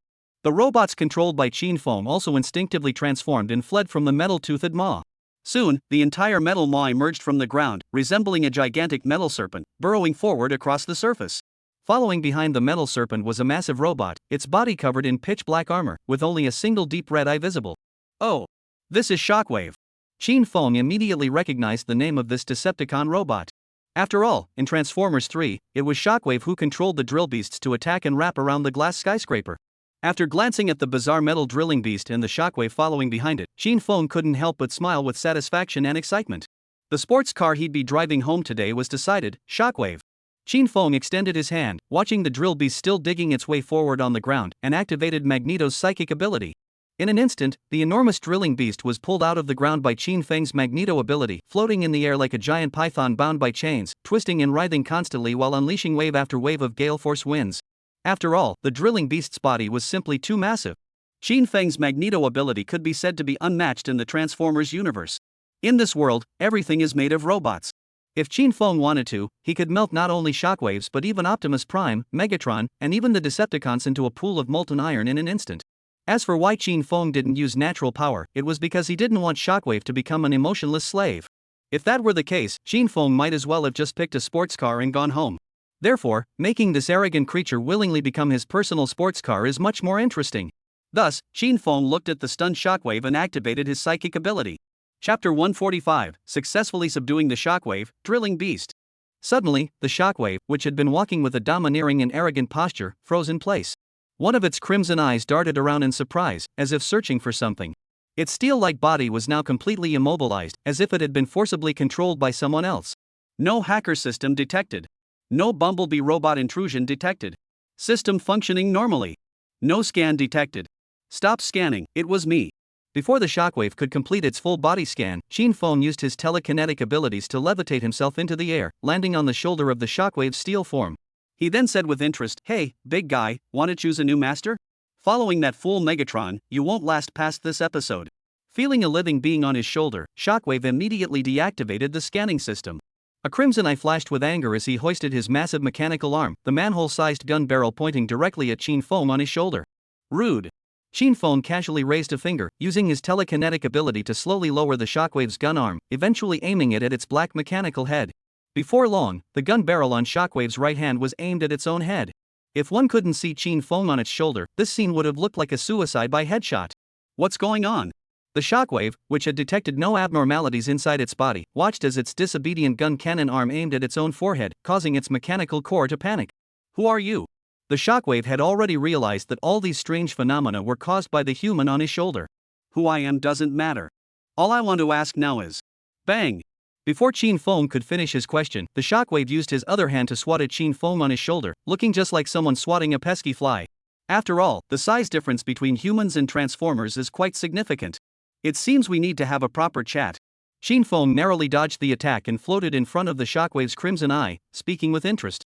The robots controlled by Shin Fong also instinctively transformed and fled from the metal-toothed maw. Soon, the entire metal maw emerged from the ground, resembling a gigantic metal serpent, burrowing forward across the surface. Following behind the metal serpent was a massive robot, its body covered in pitch-black armor, with only a single deep red eye visible. Oh! This is Shockwave! Shin Fong immediately recognized the name of this Decepticon robot. After all, in Transformers 3, it was Shockwave who controlled the drill beasts to attack and wrap around the glass skyscraper. After glancing at the bizarre metal drilling beast and the Shockwave following behind it, Shin Fong couldn't help but smile with satisfaction and excitement. The sports car he'd be driving home today was decided, Shockwave. Shin Fong extended his hand, watching the drill beast still digging its way forward on the ground, and activated Magneto's psychic ability. In an instant, the enormous drilling beast was pulled out of the ground by Shin Feng's Magneto ability, floating in the air like a giant python bound by chains, twisting and writhing constantly while unleashing wave after wave of gale force winds. After all, the drilling beast's body was simply too massive. Shin Feng's Magneto ability could be said to be unmatched in the Transformers universe. In this world, everything is made of robots. If Shin Fong wanted to, he could melt not only Shockwaves but even Optimus Prime, Megatron, and even the Decepticons into a pool of molten iron in an instant. As for why Shin Fong didn't use natural power, it was because he didn't want Shockwave to become an emotionless slave. If that were the case, Shin Fong might as well have just picked a sports car and gone home. Therefore, making this arrogant creature willingly become his personal sports car is much more interesting. Thus, Shin Fong looked at the stunned Shockwave and activated his psychic ability. Chapter 145, Successfully Subduing the Shockwave, Drilling Beast. Suddenly, the Shockwave, which had been walking with a domineering and arrogant posture, froze in place. One of its crimson eyes darted around in surprise, as if searching for something. Its steel-like body was now completely immobilized, as if it had been forcibly controlled by someone else. No hacker system detected. No Bumblebee robot intrusion detected. System functioning normally. No scan detected. Stop scanning, it was me. Before the shockwave could complete its full body scan, Shin Fong used his telekinetic abilities to levitate himself into the air, landing on the shoulder of the shockwave's steel form. He then said with interest, "Hey, big guy, wanna choose a new master? Following that fool Megatron, you won't last past this episode." Feeling a living being on his shoulder, Shockwave immediately deactivated the scanning system. A crimson eye flashed with anger as he hoisted his massive mechanical arm, the manhole-sized gun barrel pointing directly at Shin Fong on his shoulder. Rude. Shin Fong casually raised a finger, using his telekinetic ability to slowly lower the Shockwave's gun arm, eventually aiming it at its black mechanical head. Before long, the gun barrel on Shockwave's right hand was aimed at its own head. If one couldn't see Shin Fong on its shoulder, this scene would have looked like a suicide by headshot. What's going on? The Shockwave, which had detected no abnormalities inside its body, watched as its disobedient gun cannon arm aimed at its own forehead, causing its mechanical core to panic. Who are you? The Shockwave had already realized that all these strange phenomena were caused by the human on his shoulder. Who I am doesn't matter. All I want to ask now is... Bang! Before Shin Fong could finish his question, the Shockwave used his other hand to swat at Shin Fong on his shoulder, looking just like someone swatting a pesky fly. After all, the size difference between humans and Transformers is quite significant. It seems we need to have a proper chat. Shin Fong narrowly dodged the attack and floated in front of the Shockwave's crimson eye, speaking with interest.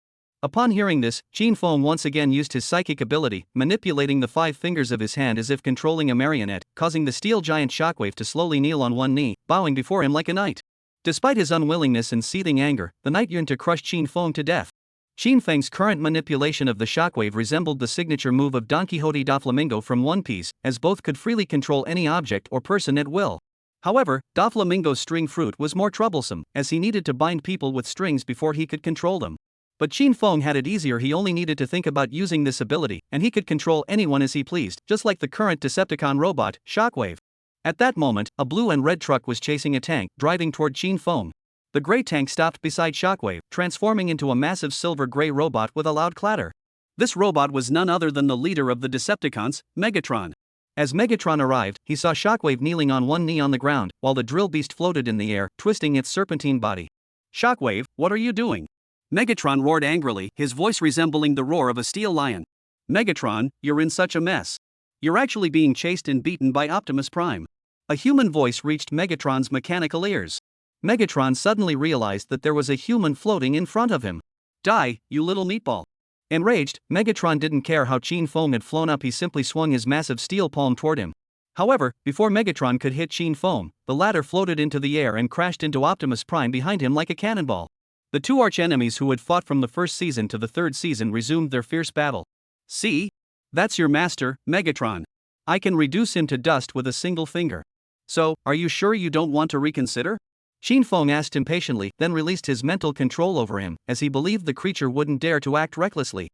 Upon hearing this, Shin Fong once again used his psychic ability, manipulating the 5 fingers of his hand as if controlling a marionette, causing the steel giant Shockwave to slowly kneel on one knee, bowing before him like a knight. Despite his unwillingness and seething anger, the knight yearned to crush Shin Fong to death. Shin Feng's current manipulation of the Shockwave resembled the signature move of Don Quixote Doflamingo from One Piece, as both could freely control any object or person at will. However, Doflamingo's string fruit was more troublesome, as he needed to bind people with strings before he could control them. But Shin Fong had it easier. He only needed to think about using this ability, and he could control anyone as he pleased, just like the current Decepticon robot, Shockwave. At that moment, a blue and red truck was chasing a tank, driving toward Shin Fong. The gray tank stopped beside Shockwave, transforming into a massive silver-gray robot with a loud clatter. This robot was none other than the leader of the Decepticons, Megatron. As Megatron arrived, he saw Shockwave kneeling on one knee on the ground, while the drill beast floated in the air, twisting its serpentine body. "Shockwave, what are you doing?" Megatron roared angrily, his voice resembling the roar of a steel lion. "Megatron, you're in such a mess. You're actually being chased and beaten by Optimus Prime." A human voice reached Megatron's mechanical ears. Megatron suddenly realized that there was a human floating in front of him. "Die, you little meatball." Enraged, Megatron didn't care how Shin Fong had flown up. He simply swung his massive steel palm toward him. However, before Megatron could hit Shin Fong, the latter floated into the air and crashed into Optimus Prime behind him like a cannonball. The two arch-enemies who had fought from the first season to the third season resumed their fierce battle. "See? That's your master, Megatron. I can reduce him to dust with a single finger. So, are you sure you don't want to reconsider?" Shin Fong asked impatiently, then released his mental control over him, as he believed the creature wouldn't dare to act recklessly.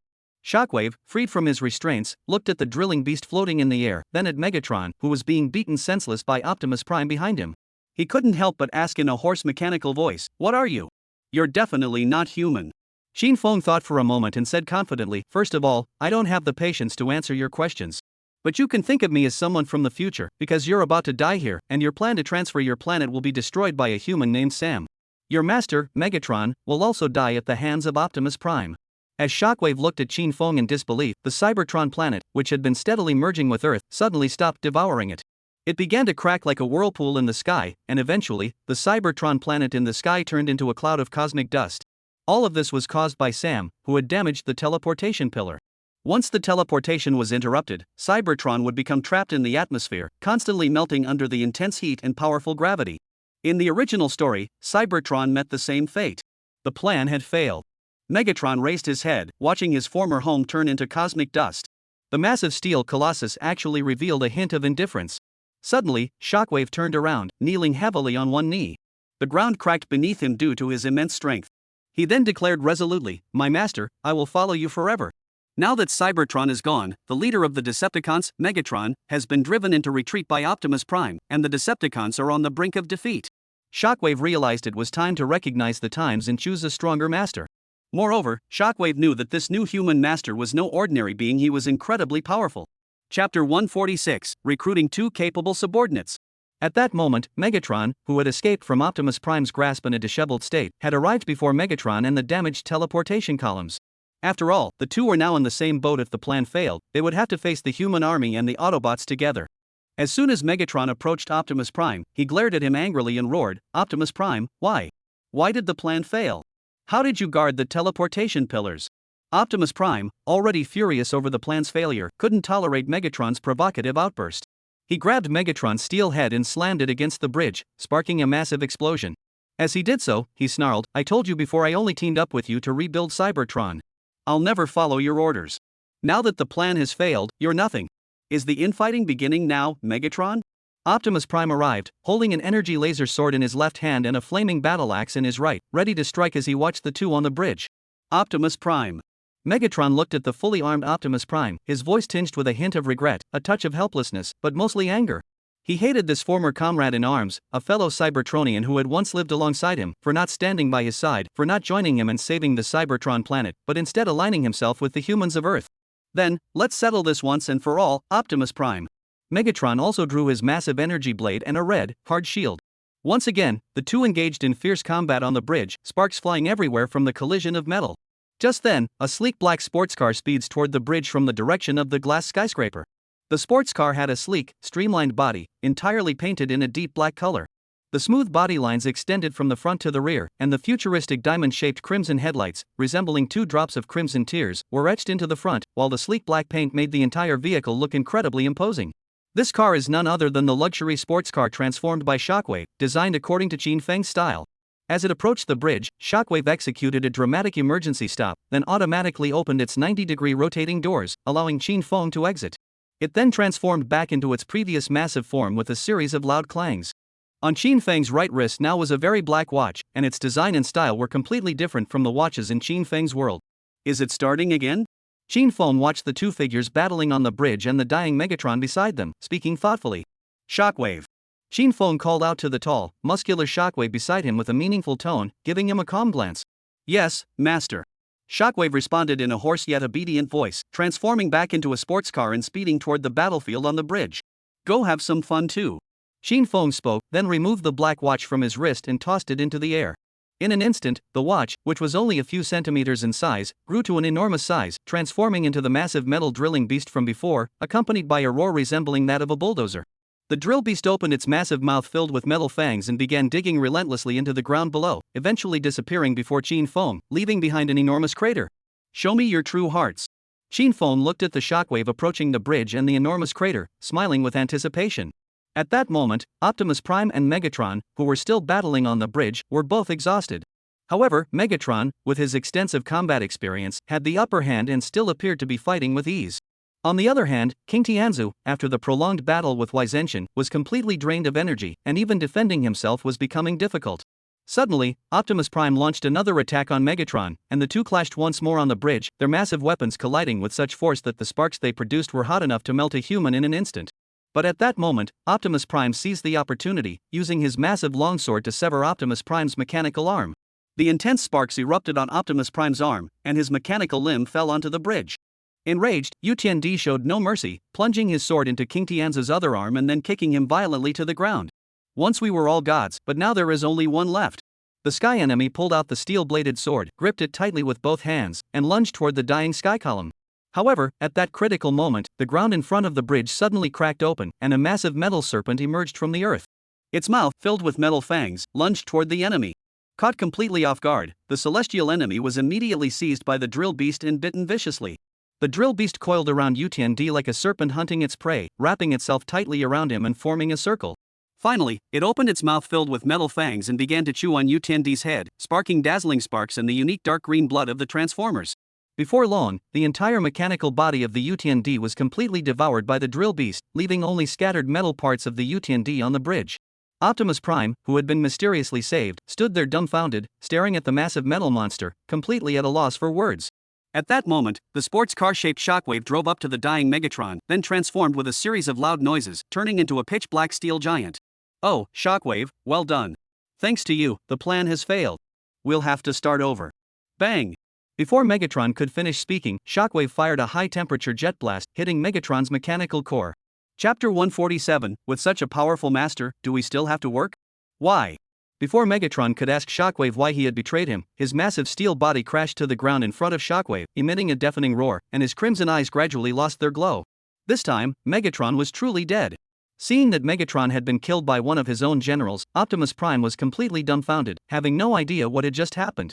Shockwave, freed from his restraints, looked at the drilling beast floating in the air, then at Megatron, who was being beaten senseless by Optimus Prime behind him. He couldn't help but ask in a hoarse mechanical voice, "What are you? You're definitely not human." Shin Fong thought for a moment and said confidently, "First of all, I don't have the patience to answer your questions. But you can think of me as someone from the future, because you're about to die here, and your plan to transfer your planet will be destroyed by a human named Sam. Your master, Megatron, will also die at the hands of Optimus Prime." As Shockwave looked at Shin Fong in disbelief, the Cybertron planet, which had been steadily merging with Earth, suddenly stopped devouring it. It began to crack like a whirlpool in the sky, and eventually, the Cybertron planet in the sky turned into a cloud of cosmic dust. All of this was caused by Sam, who had damaged the teleportation pillar. Once the teleportation was interrupted, Cybertron would become trapped in the atmosphere, constantly melting under the intense heat and powerful gravity. In the original story, Cybertron met the same fate. The plan had failed. Megatron raised his head, watching his former home turn into cosmic dust. The massive steel colossus actually revealed a hint of indifference. Suddenly, Shockwave turned around, kneeling heavily on one knee. The ground cracked beneath him due to his immense strength. He then declared resolutely, "My master, I will follow you forever." Now that Cybertron is gone, the leader of the Decepticons, Megatron, has been driven into retreat by Optimus Prime, and the Decepticons are on the brink of defeat. Shockwave realized it was time to recognize the times and choose a stronger master. Moreover, Shockwave knew that this new human master was no ordinary being. He was incredibly powerful. Chapter 146, Recruiting Two Capable Subordinates. At that moment, Megatron, who had escaped from Optimus Prime's grasp in a disheveled state, had arrived before Megatron and the damaged teleportation columns. After all, the two were now in the same boat. If the plan failed, they would have to face the human army and the Autobots together. As soon as Megatron approached Optimus Prime, he glared at him angrily and roared, "Optimus Prime, why? Why did the plan fail? How did you guard the teleportation pillars?" Optimus Prime, already furious over the plan's failure, couldn't tolerate Megatron's provocative outburst. He grabbed Megatron's steel head and slammed it against the bridge, sparking a massive explosion. As he did so, he snarled, "I told you before, I only teamed up with you to rebuild Cybertron. I'll never follow your orders. Now that the plan has failed, you're nothing. Is the infighting beginning now, Megatron?" Optimus Prime arrived, holding an energy laser sword in his left hand and a flaming battle axe in his right, ready to strike as he watched the two on the bridge. Optimus Prime. Megatron looked at the fully armed Optimus Prime, his voice tinged with a hint of regret, a touch of helplessness, but mostly anger. He hated this former comrade in arms, a fellow Cybertronian who had once lived alongside him, for not standing by his side, for not joining him and saving the Cybertron planet, but instead aligning himself with the humans of Earth. "Then, let's settle this once and for all, Optimus Prime." Megatron also drew his massive energy blade and a red, hard shield. Once again, the two engaged in fierce combat on the bridge, sparks flying everywhere from the collision of metal. Just then, a sleek black sports car speeds toward the bridge from the direction of the glass skyscraper. The sports car had a sleek, streamlined body, entirely painted in a deep black color. The smooth body lines extended from the front to the rear, and the futuristic diamond-shaped crimson headlights, resembling two drops of crimson tears, were etched into the front, while the sleek black paint made the entire vehicle look incredibly imposing. This car is none other than the luxury sports car transformed by Shockwave, designed according to Qin Feng's style. As it approached the bridge, Shockwave executed a dramatic emergency stop, then automatically opened its 90-degree rotating doors, allowing Qin Feng to exit. It then transformed back into its previous massive form with a series of loud clangs. On Qin Feng's right wrist now was a very black watch, and its design and style were completely different from the watches in Qin Feng's world. "Is it starting again?" Qin Feng watched the two figures battling on the bridge and the dying Megatron beside them, speaking thoughtfully. "Shockwave." Qin Feng called out to the tall, muscular Shockwave beside him with a meaningful tone, giving him a calm glance. "Yes, Master." Shockwave responded in a hoarse yet obedient voice, transforming back into a sports car and speeding toward the battlefield on the bridge. "Go have some fun too." Qin Feng spoke, then removed the black watch from his wrist and tossed it into the air. In an instant, the watch, which was only a few centimeters in size, grew to an enormous size, transforming into the massive metal drilling beast from before, accompanied by a roar resembling that of a bulldozer. The drill beast opened its massive mouth filled with metal fangs and began digging relentlessly into the ground below, eventually disappearing before Qin Feng, leaving behind an enormous crater. "Show me your true hearts." Qin Feng looked at the Shockwave approaching the bridge and the enormous crater, smiling with anticipation. At that moment, Optimus Prime and Megatron, who were still battling on the bridge, were both exhausted. However, Megatron, with his extensive combat experience, had the upper hand and still appeared to be fighting with ease. On the other hand, King Tianzu, after the prolonged battle with Wei Zhenqian, was completely drained of energy, and even defending himself was becoming difficult. Suddenly, Optimus Prime launched another attack on Megatron, and the two clashed once more on the bridge, their massive weapons colliding with such force that the sparks they produced were hot enough to melt a human in an instant. But at that moment, Optimus Prime seized the opportunity, using his massive longsword to sever Optimus Prime's mechanical arm. The intense sparks erupted on Optimus Prime's arm, and his mechanical limb fell onto the bridge. Enraged, Yu Tiandi showed no mercy, plunging his sword into King Tianzu's other arm and then kicking him violently to the ground. "Once we were all gods, but now there is only one left." The sky enemy pulled out the steel-bladed sword, gripped it tightly with both hands, and lunged toward the dying sky column. However, at that critical moment, the ground in front of the bridge suddenly cracked open, and a massive metal serpent emerged from the earth. Its mouth, filled with metal fangs, lunged toward the enemy. Caught completely off guard, the celestial enemy was immediately seized by the drill beast and bitten viciously. The drill beast coiled around Yu Tiandi like a serpent hunting its prey, wrapping itself tightly around him and forming a circle. Finally, it opened its mouth filled with metal fangs and began to chew on Yu Tiandi's head, sparking dazzling sparks and the unique dark green blood of the Transformers. Before long, the entire mechanical body of the Yu Tiandi was completely devoured by the drill beast, leaving only scattered metal parts of the Yu Tiandi on the bridge. Optimus Prime, who had been mysteriously saved, stood there dumbfounded, staring at the massive metal monster, completely at a loss for words. At that moment, the sports car-shaped Shockwave drove up to the dying Megatron, then transformed with a series of loud noises, turning into a pitch-black steel giant. "Oh, Shockwave, well done. Thanks to you, the plan has failed. We'll have to start over." Bang! Before Megatron could finish speaking, Shockwave fired a high-temperature jet blast, hitting Megatron's mechanical core. Chapter 147, with such a powerful master, do we still have to work? Why? Before Megatron could ask Shockwave why he had betrayed him, his massive steel body crashed to the ground in front of Shockwave, emitting a deafening roar, and his crimson eyes gradually lost their glow. This time, Megatron was truly dead. Seeing that Megatron had been killed by one of his own generals, Optimus Prime was completely dumbfounded, having no idea what had just happened.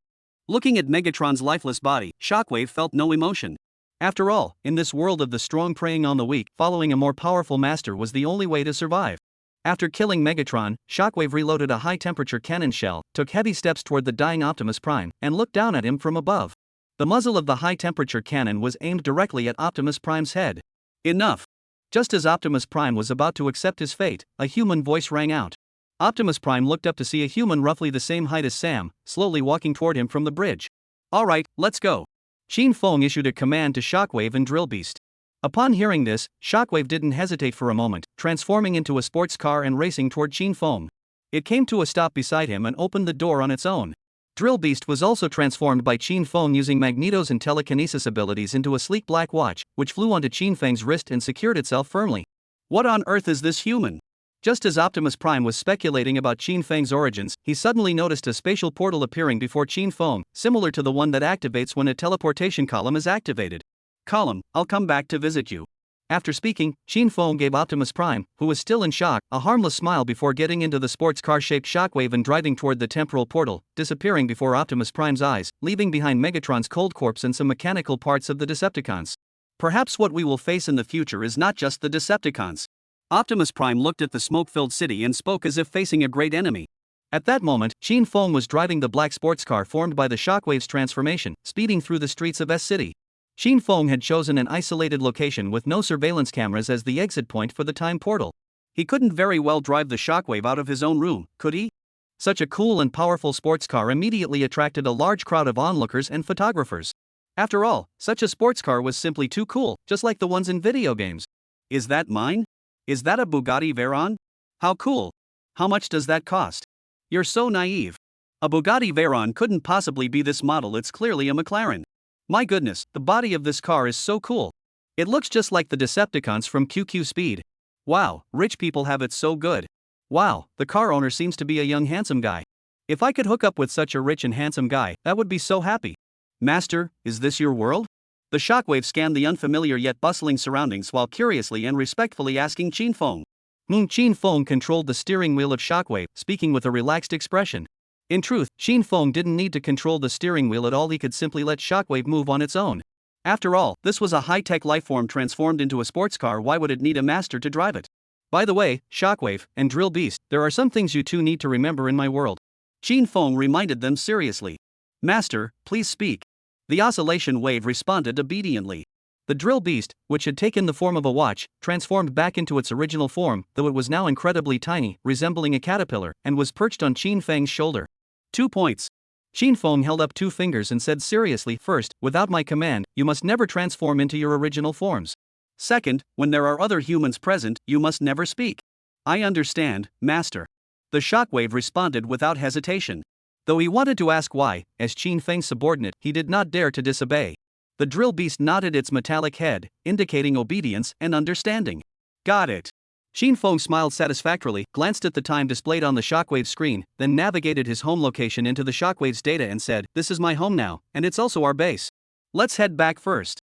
Looking at Megatron's lifeless body, Shockwave felt no emotion. After all, in this world of the strong preying on the weak, following a more powerful master was the only way to survive. After killing Megatron, Shockwave reloaded a high-temperature cannon shell, took heavy steps toward the dying Optimus Prime, and looked down at him from above. The muzzle of the high-temperature cannon was aimed directly at Optimus Prime's head. Enough! Just as Optimus Prime was about to accept his fate, a human voice rang out. Optimus Prime looked up to see a human roughly the same height as Sam, slowly walking toward him from the bridge. Alright, let's go. Qin Feng issued a command to Shockwave and Drill Beast. Upon hearing this, Shockwave didn't hesitate for a moment, transforming into a sports car and racing toward Qin Feng. It came to a stop beside him and opened the door on its own. Drill Beast was also transformed by Qin Feng using Magneto's and telekinesis abilities into a sleek black watch, which flew onto Qin Feng's wrist and secured itself firmly. What on earth is this human? Just as Optimus Prime was speculating about Qin Feng's origins, he suddenly noticed a spatial portal appearing before Qin Feng, similar to the one that activates when a teleportation column is activated. Column, I'll come back to visit you. After speaking, Qin Feng gave Optimus Prime, who was still in shock, a harmless smile before getting into the sports car-shaped Shockwave and driving toward the temporal portal, disappearing before Optimus Prime's eyes, leaving behind Megatron's cold corpse and some mechanical parts of the Decepticons. Perhaps what we will face in the future is not just the Decepticons. Optimus Prime looked at the smoke-filled city and spoke as if facing a great enemy. At that moment, Qin Feng was driving the black sports car formed by the Shockwave's transformation, speeding through the streets of S-City. Qin Feng had chosen an isolated location with no surveillance cameras as the exit point for the time portal. He couldn't very well drive the Shockwave out of his own room, could he? Such a cool and powerful sports car immediately attracted a large crowd of onlookers and photographers. After all, such a sports car was simply too cool, just like the ones in video games. Is that mine? Is that a Bugatti Veyron? How cool! How much does that cost? You're so naive. A Bugatti Veyron couldn't possibly be this model, it's clearly a McLaren. My goodness, the body of this car is so cool. It looks just like the Decepticons from QQ Speed. Wow, rich people have it so good. Wow, the car owner seems to be a young handsome guy. If I could hook up with such a rich and handsome guy, that would be so happy. Master, is this your world? The Shockwave scanned the unfamiliar yet bustling surroundings while curiously and respectfully asking Qin Feng. Qin Feng controlled the steering wheel of Shockwave, speaking with a relaxed expression. In truth, Qin Feng didn't need to control the steering wheel at all, he could simply let Shockwave move on its own. After all, this was a high-tech lifeform transformed into a sports car, why would it need a master to drive it? By the way, Shockwave and Drill Beast, there are some things you two need to remember in my world. Qin Feng reminded them seriously. Master, please speak. The oscillation wave responded obediently. The Drill Beast, which had taken the form of a watch, transformed back into its original form, though it was now incredibly tiny, resembling a caterpillar, and was perched on Qin Feng's shoulder. 2 points. Qin Feng held up 2 fingers and said seriously, first, without my command, you must never transform into your original forms. Second, when there are other humans present, you must never speak. I understand, Master. The Shockwave responded without hesitation. Though he wanted to ask why, as Qin Feng's subordinate, he did not dare to disobey. The Drill Beast nodded its metallic head, indicating obedience and understanding. Got it. Qin Feng smiled satisfactorily, glanced at the time displayed on the Shockwave screen, then navigated his home location into the Shockwave's data and said, "This is my home now, and it's also our base. Let's head back first."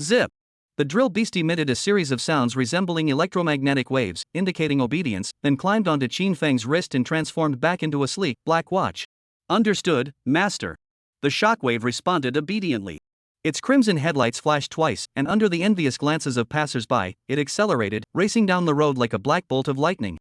Zip! The Drill Beast emitted a series of sounds resembling electromagnetic waves, indicating obedience, then climbed onto Qin Feng's wrist and transformed back into a sleek, black watch. Understood, Master. The Shockwave responded obediently. Its crimson headlights flashed twice, and under the envious glances of passers-by, it accelerated, racing down the road like a black bolt of lightning.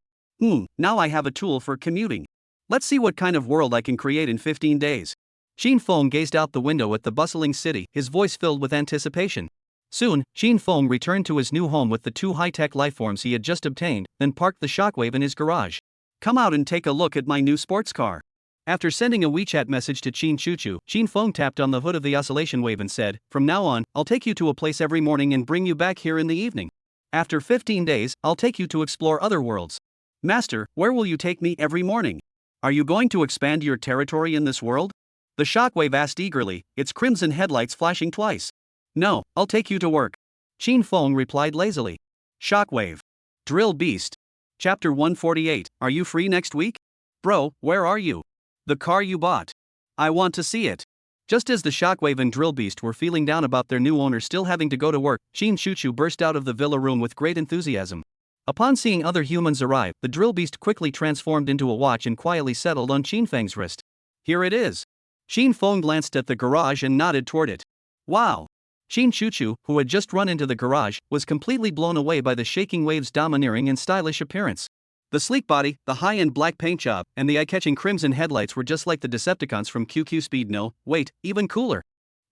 Now I have a tool for commuting. Let's see what kind of world I can create in 15 days. Qin Feng gazed out the window at the bustling city, his voice filled with anticipation. Soon, Qin Feng returned to his new home with the 2 high-tech lifeforms he had just obtained, then parked the Shockwave in his garage. Come out and take a look at my new sports car. After sending a WeChat message to Qin Chuchu, Qin Feng tapped on the hood of the oscillation wave and said, "From now on, I'll take you to a place every morning and bring you back here in the evening. After 15 days, I'll take you to explore other worlds." Master, where will you take me every morning? Are you going to expand your territory in this world? The shockwave asked eagerly, its crimson headlights flashing twice. No, I'll take you to work. Chin Fong replied lazily. Shockwave. Drill Beast. Chapter 148. Are you free next week? Bro, where are you? The car you bought. I want to see it. Just as the Shockwave and Drill Beast were feeling down about their new owner still having to go to work, Chin Chuchu burst out of the villa room with great enthusiasm. Upon seeing other humans arrive, the Drill Beast quickly transformed into a watch and quietly settled on Chin Feng's wrist. Here it is. Chin Feng glanced at the garage and nodded toward it. Wow! Chin Chuchu, who had just run into the garage, was completely blown away by the shaking wave's domineering and stylish appearance. The sleek body, the high-end black paint job, and the eye-catching crimson headlights were just like the Decepticons from QQ Speed. No, wait, even cooler.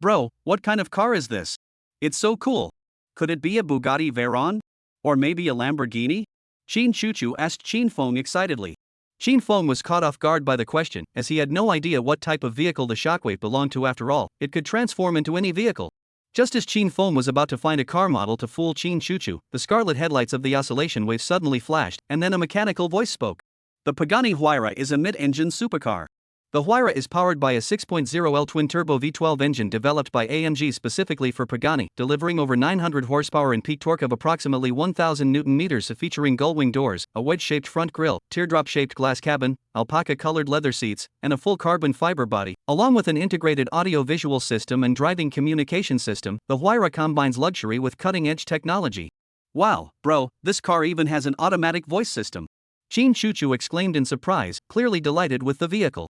Bro, what kind of car is this? It's so cool. Could it be a Bugatti Veyron? Or maybe a Lamborghini? Chin Chuchu asked Chin Feng excitedly. Chin Feng was caught off guard by the question, as he had no idea what type of vehicle the Shockwave belonged to. After all, it could transform into any vehicle. Just as Chin Feng was about to find a car model to fool Chin Chuchu, the scarlet headlights of the oscillation wave suddenly flashed, and then a mechanical voice spoke. The Pagani Huayra is a mid-engine supercar. The Huayra is powered by a 6.0L twin-turbo V12 engine developed by AMG specifically for Pagani, delivering over 900 horsepower and peak torque of approximately 1,000 Nm, featuring gull-wing doors, a wedge-shaped front grille, teardrop-shaped glass cabin, alpaca-colored leather seats, and a full carbon fiber body. Along with an integrated audio-visual system and driving communication system, the Huayra combines luxury with cutting-edge technology. Wow, bro, this car even has an automatic voice system. Chin Chuchu exclaimed in surprise, clearly delighted with the vehicle.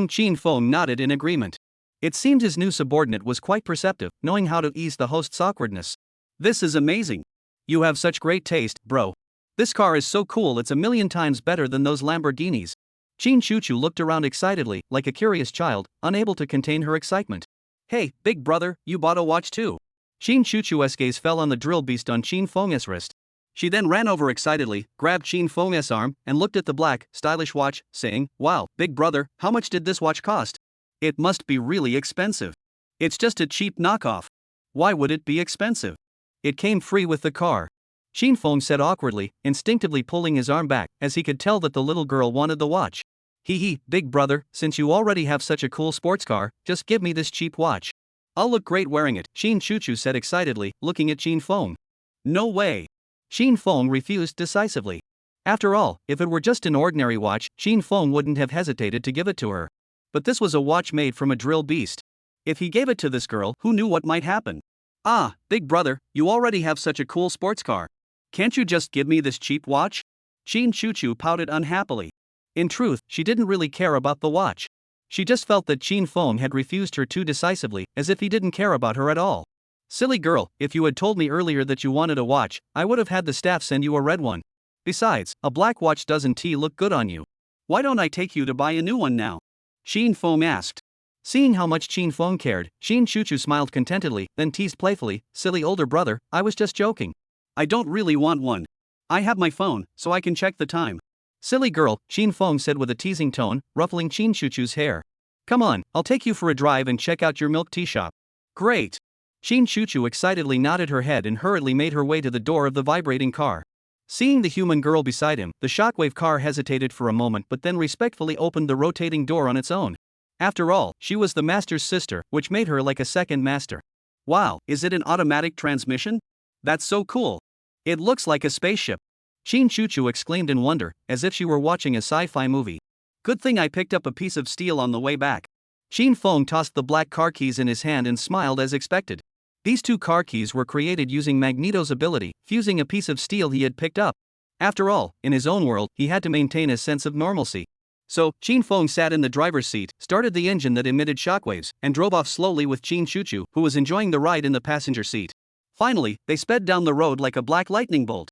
Chin Feng nodded in agreement. It seemed his new subordinate was quite perceptive, knowing how to ease the host's awkwardness. This is amazing. You have such great taste, bro. This car is so cool, it's a million times better than those Lamborghinis. Chin Chuchu looked around excitedly, like a curious child, unable to contain her excitement. Hey, big brother, you bought a watch too. Chin Chuchu's gaze fell on the drill beast on Chin Feng's wrist. She then ran over excitedly, grabbed Chin Feng's arm, and looked at the black, stylish watch, saying, Wow, big brother, how much did this watch cost? It must be really expensive. It's just a cheap knockoff. Why would it be expensive? It came free with the car. Chin Feng said awkwardly, instinctively pulling his arm back, as he could tell that the little girl wanted the watch. Hee, big brother, since you already have such a cool sports car, just give me this cheap watch. I'll look great wearing it, Chin Chuchu said excitedly, looking at Chin Feng. No way. Chin Feng refused decisively. After all, if it were just an ordinary watch, Chin Feng wouldn't have hesitated to give it to her. But this was a watch made from a drill beast. If he gave it to this girl, who knew what might happen? Ah, big brother, you already have such a cool sports car. Can't you just give me this cheap watch? Chin Chuchu pouted unhappily. In truth, she didn't really care about the watch. She just felt that Chin Feng had refused her too decisively, as if he didn't care about her at all. Silly girl, if you had told me earlier that you wanted a watch, I would have had the staff send you a red one. Besides, a black watch doesn't look good on you. Why don't I take you to buy a new one now? Chin Feng asked. Seeing how much Chin Feng cared, Chin Chuchu smiled contentedly, then teased playfully, Silly older brother, I was just joking. I don't really want one. I have my phone, so I can check the time. Silly girl, Chin Feng said with a teasing tone, ruffling Chin Chuchu's hair. Come on, I'll take you for a drive and check out your milk tea shop. Great. Chin Chuchu excitedly nodded her head and hurriedly made her way to the door of the vibrating car. Seeing the human girl beside him, the Shockwave car hesitated for a moment but then respectfully opened the rotating door on its own. After all, she was the master's sister, which made her like a second master. Wow, is it an automatic transmission? That's so cool. It looks like a spaceship. Chin Chuchu exclaimed in wonder, as if she were watching a sci-fi movie. Good thing I picked up a piece of steel on the way back. Chin Feng tossed the black car keys in his hand and smiled as expected. These two car keys were created using Magneto's ability, fusing a piece of steel he had picked up. After all, in his own world, he had to maintain a sense of normalcy. So, Chin Feng sat in the driver's seat, started the engine that emitted shockwaves, and drove off slowly with Chin Chuchu, who was enjoying the ride in the passenger seat. Finally, they sped down the road like a black lightning bolt.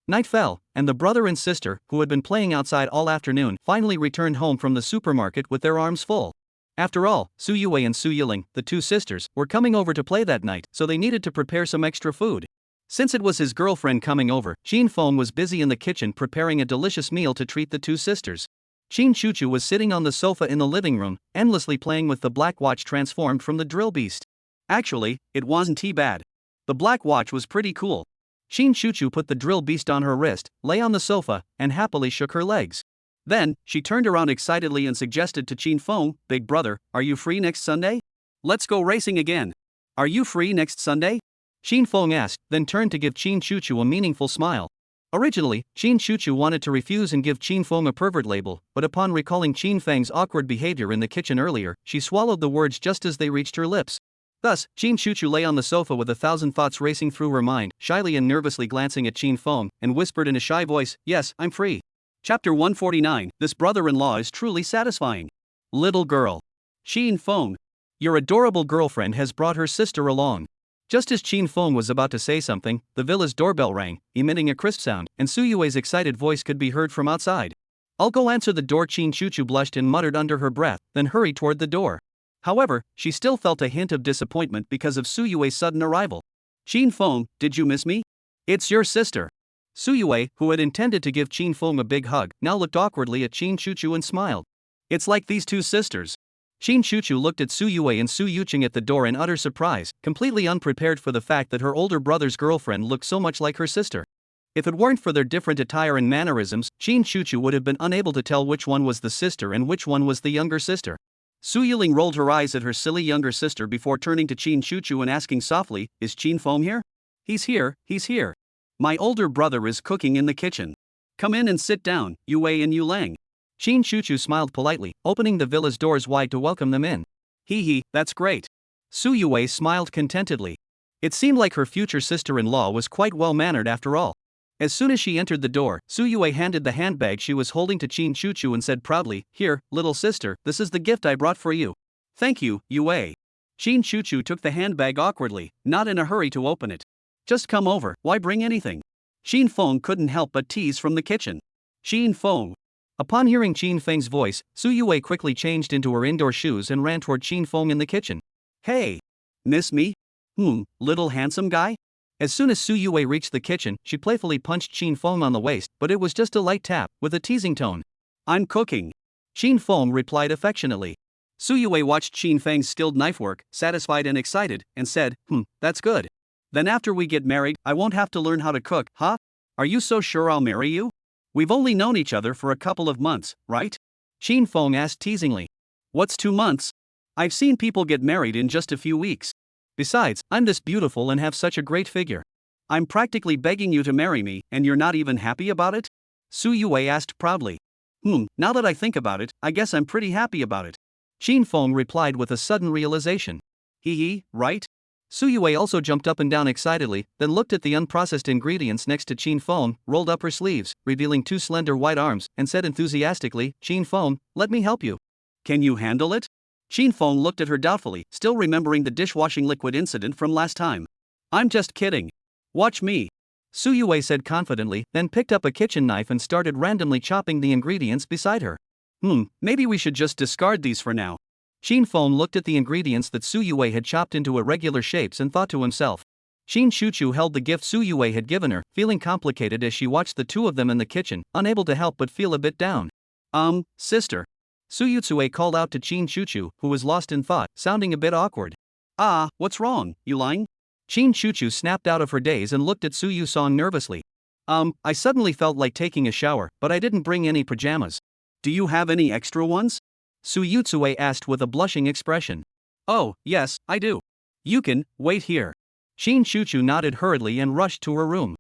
Night fell, and the brother and sister, who had been playing outside all afternoon, finally returned home from the supermarket with their arms full. After all, Su Yue and Su Yiling, the two sisters, were coming over to play that night, so they needed to prepare some extra food. Since it was his girlfriend coming over, Chin Feng was busy in the kitchen preparing a delicious meal to treat the two sisters. Chin Chuchu was sitting on the sofa in the living room, endlessly playing with the black watch transformed from the drill beast. Actually, it wasn't too bad. The black watch was pretty cool. Chin Chuchu put the drill beast on her wrist, lay on the sofa, and happily shook her legs. Then, she turned around excitedly and suggested to Qin Feng, "Big brother, are you free next Sunday? Let's go racing again. Are you free next Sunday?" Qin Feng asked, then turned to give Qin Chuchu a meaningful smile. Originally, Qin Chuchu wanted to refuse and give Qin Feng a pervert label, but upon recalling Qin Feng's awkward behavior in the kitchen earlier, she swallowed the words just as they reached her lips. Thus, Qin Chuchu lay on the sofa with 1,000 thoughts racing through her mind, shyly and nervously glancing at Qin Feng, and whispered in a shy voice, "Yes, I'm free." Chapter 149, This brother-in-law is truly satisfying. Little girl. Qin Feng. Your adorable girlfriend has brought her sister along. Just as Qin Feng was about to say something, the villa's doorbell rang, emitting a crisp sound, and Su Yue's excited voice could be heard from outside. "I'll go answer the door." Qin Chuchu blushed and muttered under her breath, then hurried toward the door. However, she still felt a hint of disappointment because of Su Yue's sudden arrival. "Qin Feng, did you miss me? It's your sister." Su Yue, who had intended to give Qin Feng a big hug, now looked awkwardly at Qin Chuchu and smiled. "It's like these two sisters." Qin Chuchu looked at Su Yue and Su Yuching at the door in utter surprise, completely unprepared for the fact that her older brother's girlfriend looked so much like her sister. If it weren't for their different attire and mannerisms, Qin Chuchu would have been unable to tell which one was the sister and which one was the younger sister. Su Yiling rolled her eyes at her silly younger sister before turning to Qin Chuchu and asking softly, "Is Qin Feng here?" He's here. My older brother is cooking in the kitchen. Come in and sit down, Yue and Yulang." Qin Chuchu smiled politely, opening the villa's doors wide to welcome them in. Hee, that's great." Su Yue smiled contentedly. It seemed like her future sister-in-law was quite well-mannered after all. As soon as she entered the door, Su Yue handed the handbag she was holding to Qin Chuchu and said proudly, "Here, little sister, this is the gift I brought for you." "Thank you, Yue." Qin Chuchu took the handbag awkwardly, not in a hurry to open it. "Just come over, why bring anything?" Qin Feng couldn't help but tease from the kitchen. "Qin Feng." Upon hearing Qin Feng's voice, Su Yue quickly changed into her indoor shoes and ran toward Qin Feng in the kitchen. "Hey! Miss me? Little handsome guy?" As soon as Su Yue reached the kitchen, she playfully punched Qin Feng on the waist, but it was just a light tap, with a teasing tone. "I'm cooking." Qin Feng replied affectionately. Su Yue watched Qin Feng's skilled knife work, satisfied and excited, and said, "That's good. Then after we get married, I won't have to learn how to cook, huh? Are you so sure I'll marry you? We've only known each other for a couple of months, right?" Qin Feng asked teasingly. "What's 2 months? I've seen people get married in just a few weeks. Besides, I'm this beautiful and have such a great figure. I'm practically begging you to marry me, and you're not even happy about it?" Su Yue asked proudly. Now that I think about it, I guess I'm pretty happy about it." Qin Feng replied with a sudden realization. Right? Su Yue also jumped up and down excitedly, then looked at the unprocessed ingredients next to Qin Feng, rolled up her sleeves, revealing 2 slender white arms, and said enthusiastically, "Qin Feng, let me help you." "Can you handle it?" Qin Feng looked at her doubtfully, still remembering the dishwashing liquid incident from last time. "I'm just kidding. Watch me." Su Yue said confidently, then picked up a kitchen knife and started randomly chopping the ingredients beside her. Maybe we should just discard these for now." Qin Feng looked at the ingredients that Su Yue had chopped into irregular shapes and thought to himself. Qin Chuchu held the gift Su Yue had given her, feeling complicated as she watched the two of them in the kitchen, unable to help but feel a bit down. Sister." Su Yutsue called out to Qin Chuchu, who was lost in thought, sounding a bit awkward. "Ah, what's wrong, you lying?" Qin Chuchu snapped out of her daze and looked at Su Yusong nervously. I suddenly felt like taking a shower, but I didn't bring any pajamas. Do you have any extra ones?" Su Yutsue asked with a blushing expression. "Oh, yes, I do. You can wait here." Qin Chuchu nodded hurriedly and rushed to her room.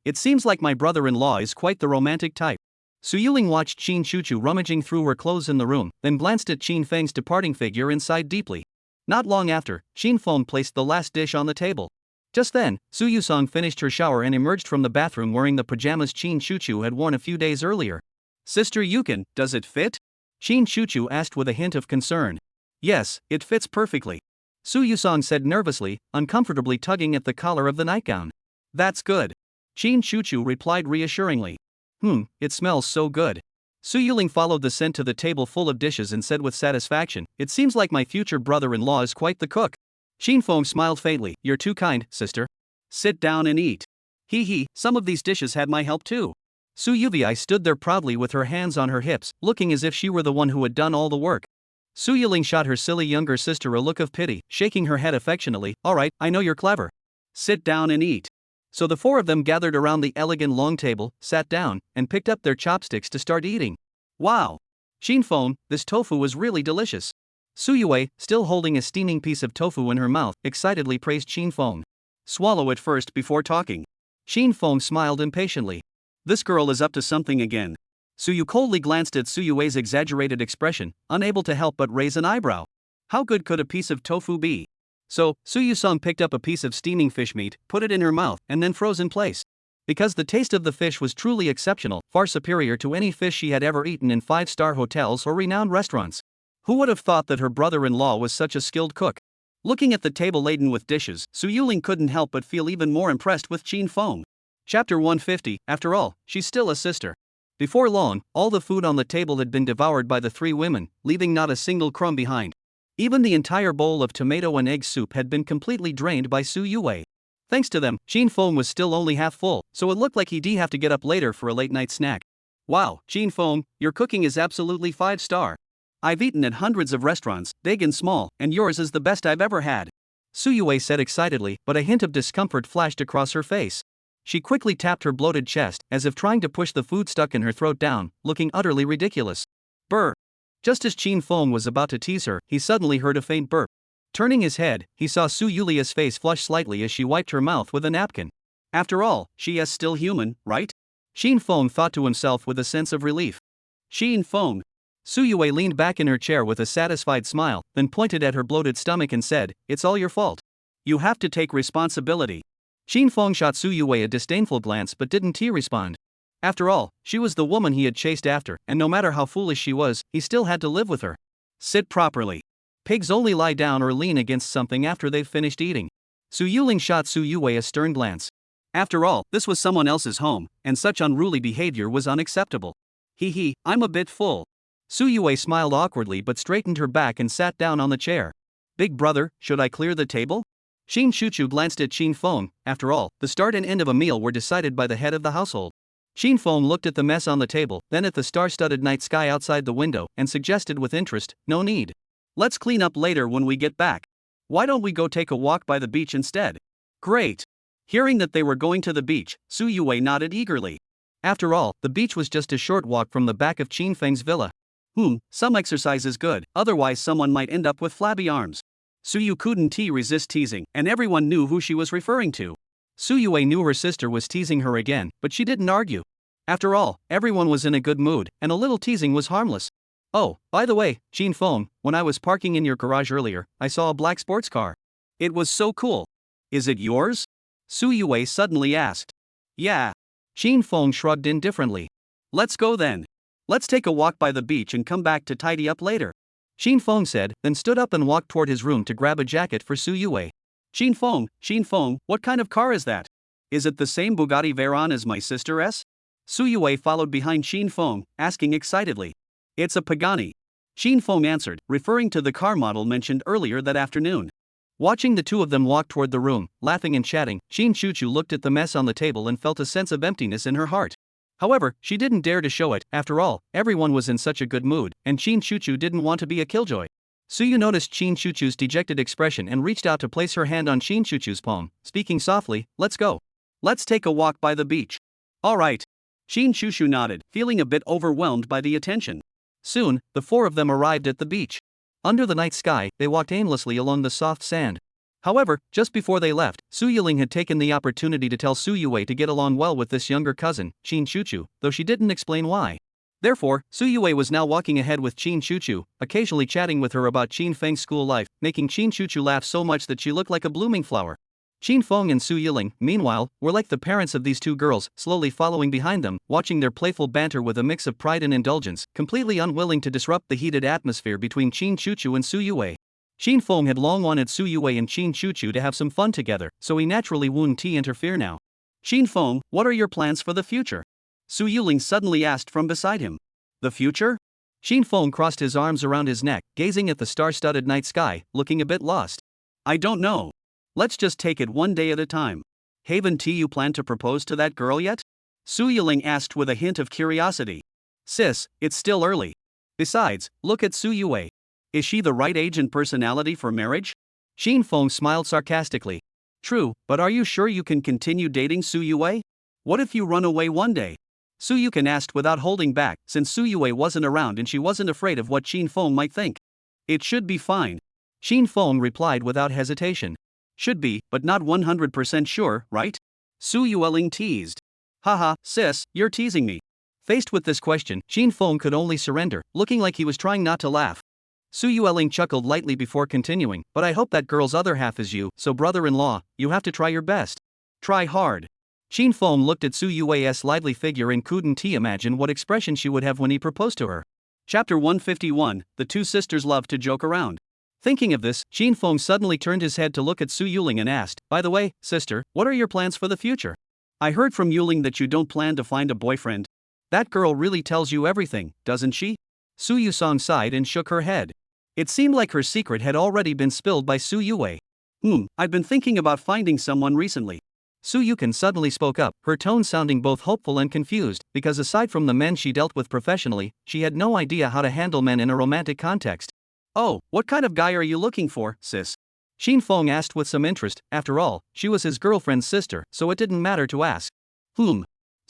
It seems like my brother-in-law is quite the romantic type." Su Yiling watched Qin Chuchu rummaging through her clothes in the room, then glanced at Qin Feng's departing figure and sighed deeply. Not long after, Qin Feng placed the last dish on the table. Just then, Su Yusong finished her shower and emerged from the bathroom wearing the pajamas Qin Chuchu had worn a few days earlier. "Sister Yukin, does it fit?" Qin Chuchu asked with a hint of concern. "Yes, it fits perfectly," Su Yusong said nervously, uncomfortably tugging at the collar of the nightgown. "That's good," Qin Chuchu replied reassuringly. It smells so good." Su Yiling followed the scent to the table full of dishes and said with satisfaction, "It seems like my future brother-in-law is quite the cook." Qin Feng smiled faintly. "You're too kind, sister. Sit down and eat." Some of these dishes had my help too." Su Yuvi stood there proudly with her hands on her hips, looking as if she were the one who had done all the work. Su Yiling shot her silly younger sister a look of pity, shaking her head affectionately. "All right, I know you're clever. Sit down and eat." So the 4 of them gathered around the elegant long table, sat down, and picked up their chopsticks to start eating. Wow! Shin Feng, this tofu is really delicious. Su Yue, still holding a steaming piece of tofu in her mouth, excitedly praised Shin Feng. Swallow it first before talking. Shin Feng smiled impatiently. This girl is up to something again. Su Yu coldly glanced at Su Yue's exaggerated expression, unable to help but raise an eyebrow. How good could a piece of tofu be? So, Su Yu-sung picked up a piece of steaming fish meat, put it in her mouth, and then froze in place. Because the taste of the fish was truly exceptional, far superior to any fish she had ever eaten in five-star hotels or renowned restaurants. Who would have thought that her brother-in-law was such a skilled cook? Looking at the table laden with dishes, Su Yuling couldn't help but feel even more impressed with Shin Feng. Chapter 150, after all, she's still a sister. Before long, all the food on the table had been devoured by the three women, leaving not a single crumb behind. Even the entire bowl of tomato and egg soup had been completely drained by Su Yue. Thanks to them, Shin Feng was still only half full, so it looked like he'd have to get up later for a late-night snack. Wow, Shin Feng, your cooking is absolutely 5-star. I've eaten at hundreds of restaurants, big and small, and yours is the best I've ever had. Su Yue said excitedly, but a hint of discomfort flashed across her face. She quickly tapped her bloated chest, as if trying to push the food stuck in her throat down, looking utterly ridiculous. Brr! Just as Shin Feng was about to tease her, he suddenly heard a faint burp. Turning his head, he saw Su Yulia's face flush slightly as she wiped her mouth with a napkin. After all, she is still human, right? Shin Feng thought to himself with a sense of relief. Shin Feng. Su Yue leaned back in her chair with a satisfied smile, then pointed at her bloated stomach and said, "It's all your fault. You have to take responsibility." Shin Feng shot Su Yue a disdainful glance but didn't respond. After all, she was the woman he had chased after, and no matter how foolish she was, he still had to live with her. Sit properly. Pigs only lie down or lean against something after they've finished eating. Su Yuling shot Su Yue a stern glance. After all, this was someone else's home, and such unruly behavior was unacceptable. Hee, I'm a bit full. Su Yue smiled awkwardly but straightened her back and sat down on the chair. Big brother, should I clear the table? Shin Chuchu glanced at Shin Feng. After all, the start and end of a meal were decided by the head of the household. Shin Feng looked at the mess on the table, then at the star-studded night sky outside the window, and suggested with interest, "No need. Let's clean up later when we get back. Why don't we go take a walk by the beach instead?" Great! Hearing that they were going to the beach, Su Yue nodded eagerly. After all, the beach was just a short walk from the back of Qin Feng's villa. Some exercise is good, otherwise someone might end up with flabby arms. Su Yu couldn't resist teasing, and everyone knew who she was referring to. Su Yue knew her sister was teasing her again, but she didn't argue. After all, everyone was in a good mood, and a little teasing was harmless. Oh, by the way, Shin Feng, when I was parking in your garage earlier, I saw a black sports car. It was so cool. Is it yours? Su Yue suddenly asked. Yeah. Shin Feng shrugged indifferently. Let's go then. Let's take a walk by the beach and come back to tidy up later. Shin Feng said, then stood up and walked toward his room to grab a jacket for Su Yue. Shin Feng, what kind of car is that? Is it the same Bugatti Veyron as my sister's? Su Yue followed behind Shin Feng, asking excitedly. It's a Pagani. Shin Feng answered, referring to the car model mentioned earlier that afternoon. Watching the two of them walk toward the room, laughing and chatting, Shin Chuchu looked at the mess on the table and felt a sense of emptiness in her heart. However, she didn't dare to show it. After all, everyone was in such a good mood, and Shin Chuchu didn't want to be a killjoy. Su Yu noticed Shin Chuchu's dejected expression and reached out to place her hand on Shin Chuchu's palm, speaking softly, "Let's go. Let's take a walk by the beach." All right. Shin Chuchu nodded, feeling a bit overwhelmed by the attention. Soon, the four of them arrived at the beach. Under the night sky, they walked aimlessly along the soft sand. However, just before they left, Su Yiling had taken the opportunity to tell Su Yue to get along well with this younger cousin, Shin Chuchu, though she didn't explain why. Therefore, Su Yue was now walking ahead with Shin Chuchu, occasionally chatting with her about Qin Feng's school life, making Shin Chuchu laugh so much that she looked like a blooming flower. Qin Feng and Su Yiling, meanwhile, were like the parents of these two girls, slowly following behind them, watching their playful banter with a mix of pride and indulgence, completely unwilling to disrupt the heated atmosphere between Shin Chuchu and Su Yue. Shin Feng had long wanted Su Yue and Shin Chuchu to have some fun together, so he naturally wouldn't interfere now. Shin Feng, what are your plans for the future? Su Yiling suddenly asked from beside him. The future? Shin Feng crossed his arms around his neck, gazing at the star-studded night sky, looking a bit lost. I don't know. Let's just take it one day at a time. Haven't you planned to propose to that girl yet? Su Yiling asked with a hint of curiosity. Sis, it's still early. Besides, look at Su Yue. Is she the right age and personality for marriage? Shin Feng smiled sarcastically. True, but are you sure you can continue dating Su Yue? What if you run away one day? Su Yukan asked without holding back, since Su Yue wasn't around and she wasn't afraid of what Shin Feng might think. It should be fine. Shin Feng replied without hesitation. Should be, but not 100% sure, right? Su Yueling teased. Haha, sis, you're teasing me. Faced with this question, Shin Feng could only surrender, looking like he was trying not to laugh. Su Yueling chuckled lightly before continuing, but I hope that girl's other half is you, so brother-in-law, you have to try your best. Try hard. Shin Feng looked at Su Yue's lively figure and couldn't imagine what expression she would have when he proposed to her. Chapter 151, The Two Sisters Love to Joke Around. Thinking of this, Shin Feng suddenly turned his head to look at Su Yuling and asked, by the way, sister, what are your plans for the future? I heard from Yuling that you don't plan to find a boyfriend. That girl really tells you everything, doesn't she? Su Yusong sighed and shook her head. It seemed like her secret had already been spilled by Su Yue. I've been thinking about finding someone recently. Su Yukan suddenly spoke up, her tone sounding both hopeful and confused, because aside from the men she dealt with professionally, she had no idea how to handle men in a romantic context. Oh, what kind of guy are you looking for, sis? Shin Feng asked with some interest. After all, she was his girlfriend's sister, so it didn't matter to ask. Su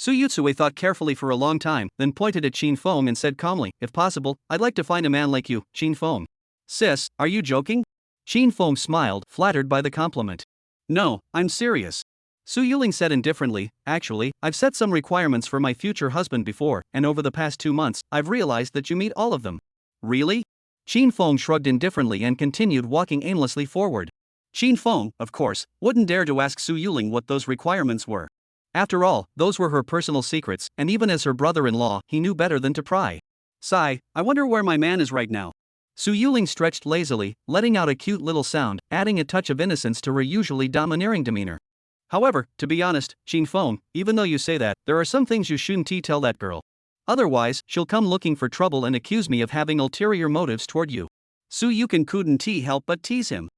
Yutsue thought carefully for a long time, then pointed at Shin Feng and said calmly, if possible, I'd like to find a man like you, Shin Feng. Sis, are you joking? Shin Feng smiled, flattered by the compliment. No, I'm serious. Su Yuling said indifferently, actually, I've set some requirements for my future husband before, and over the past 2 months, I've realized that you meet all of them. Really? Shin Feng shrugged indifferently and continued walking aimlessly forward. Shin Feng, of course, wouldn't dare to ask Su Yuling what those requirements were. After all, those were her personal secrets, and even as her brother-in-law, he knew better than to pry. Sigh, I wonder where my man is right now. Su Yuling stretched lazily, letting out a cute little sound, adding a touch of innocence to her usually domineering demeanor. However, to be honest, Shin Feng, even though you say that, there are some things you shouldn't tell that girl. Otherwise, she'll come looking for trouble and accuse me of having ulterior motives toward you. Su Yukan couldn't help but tease him.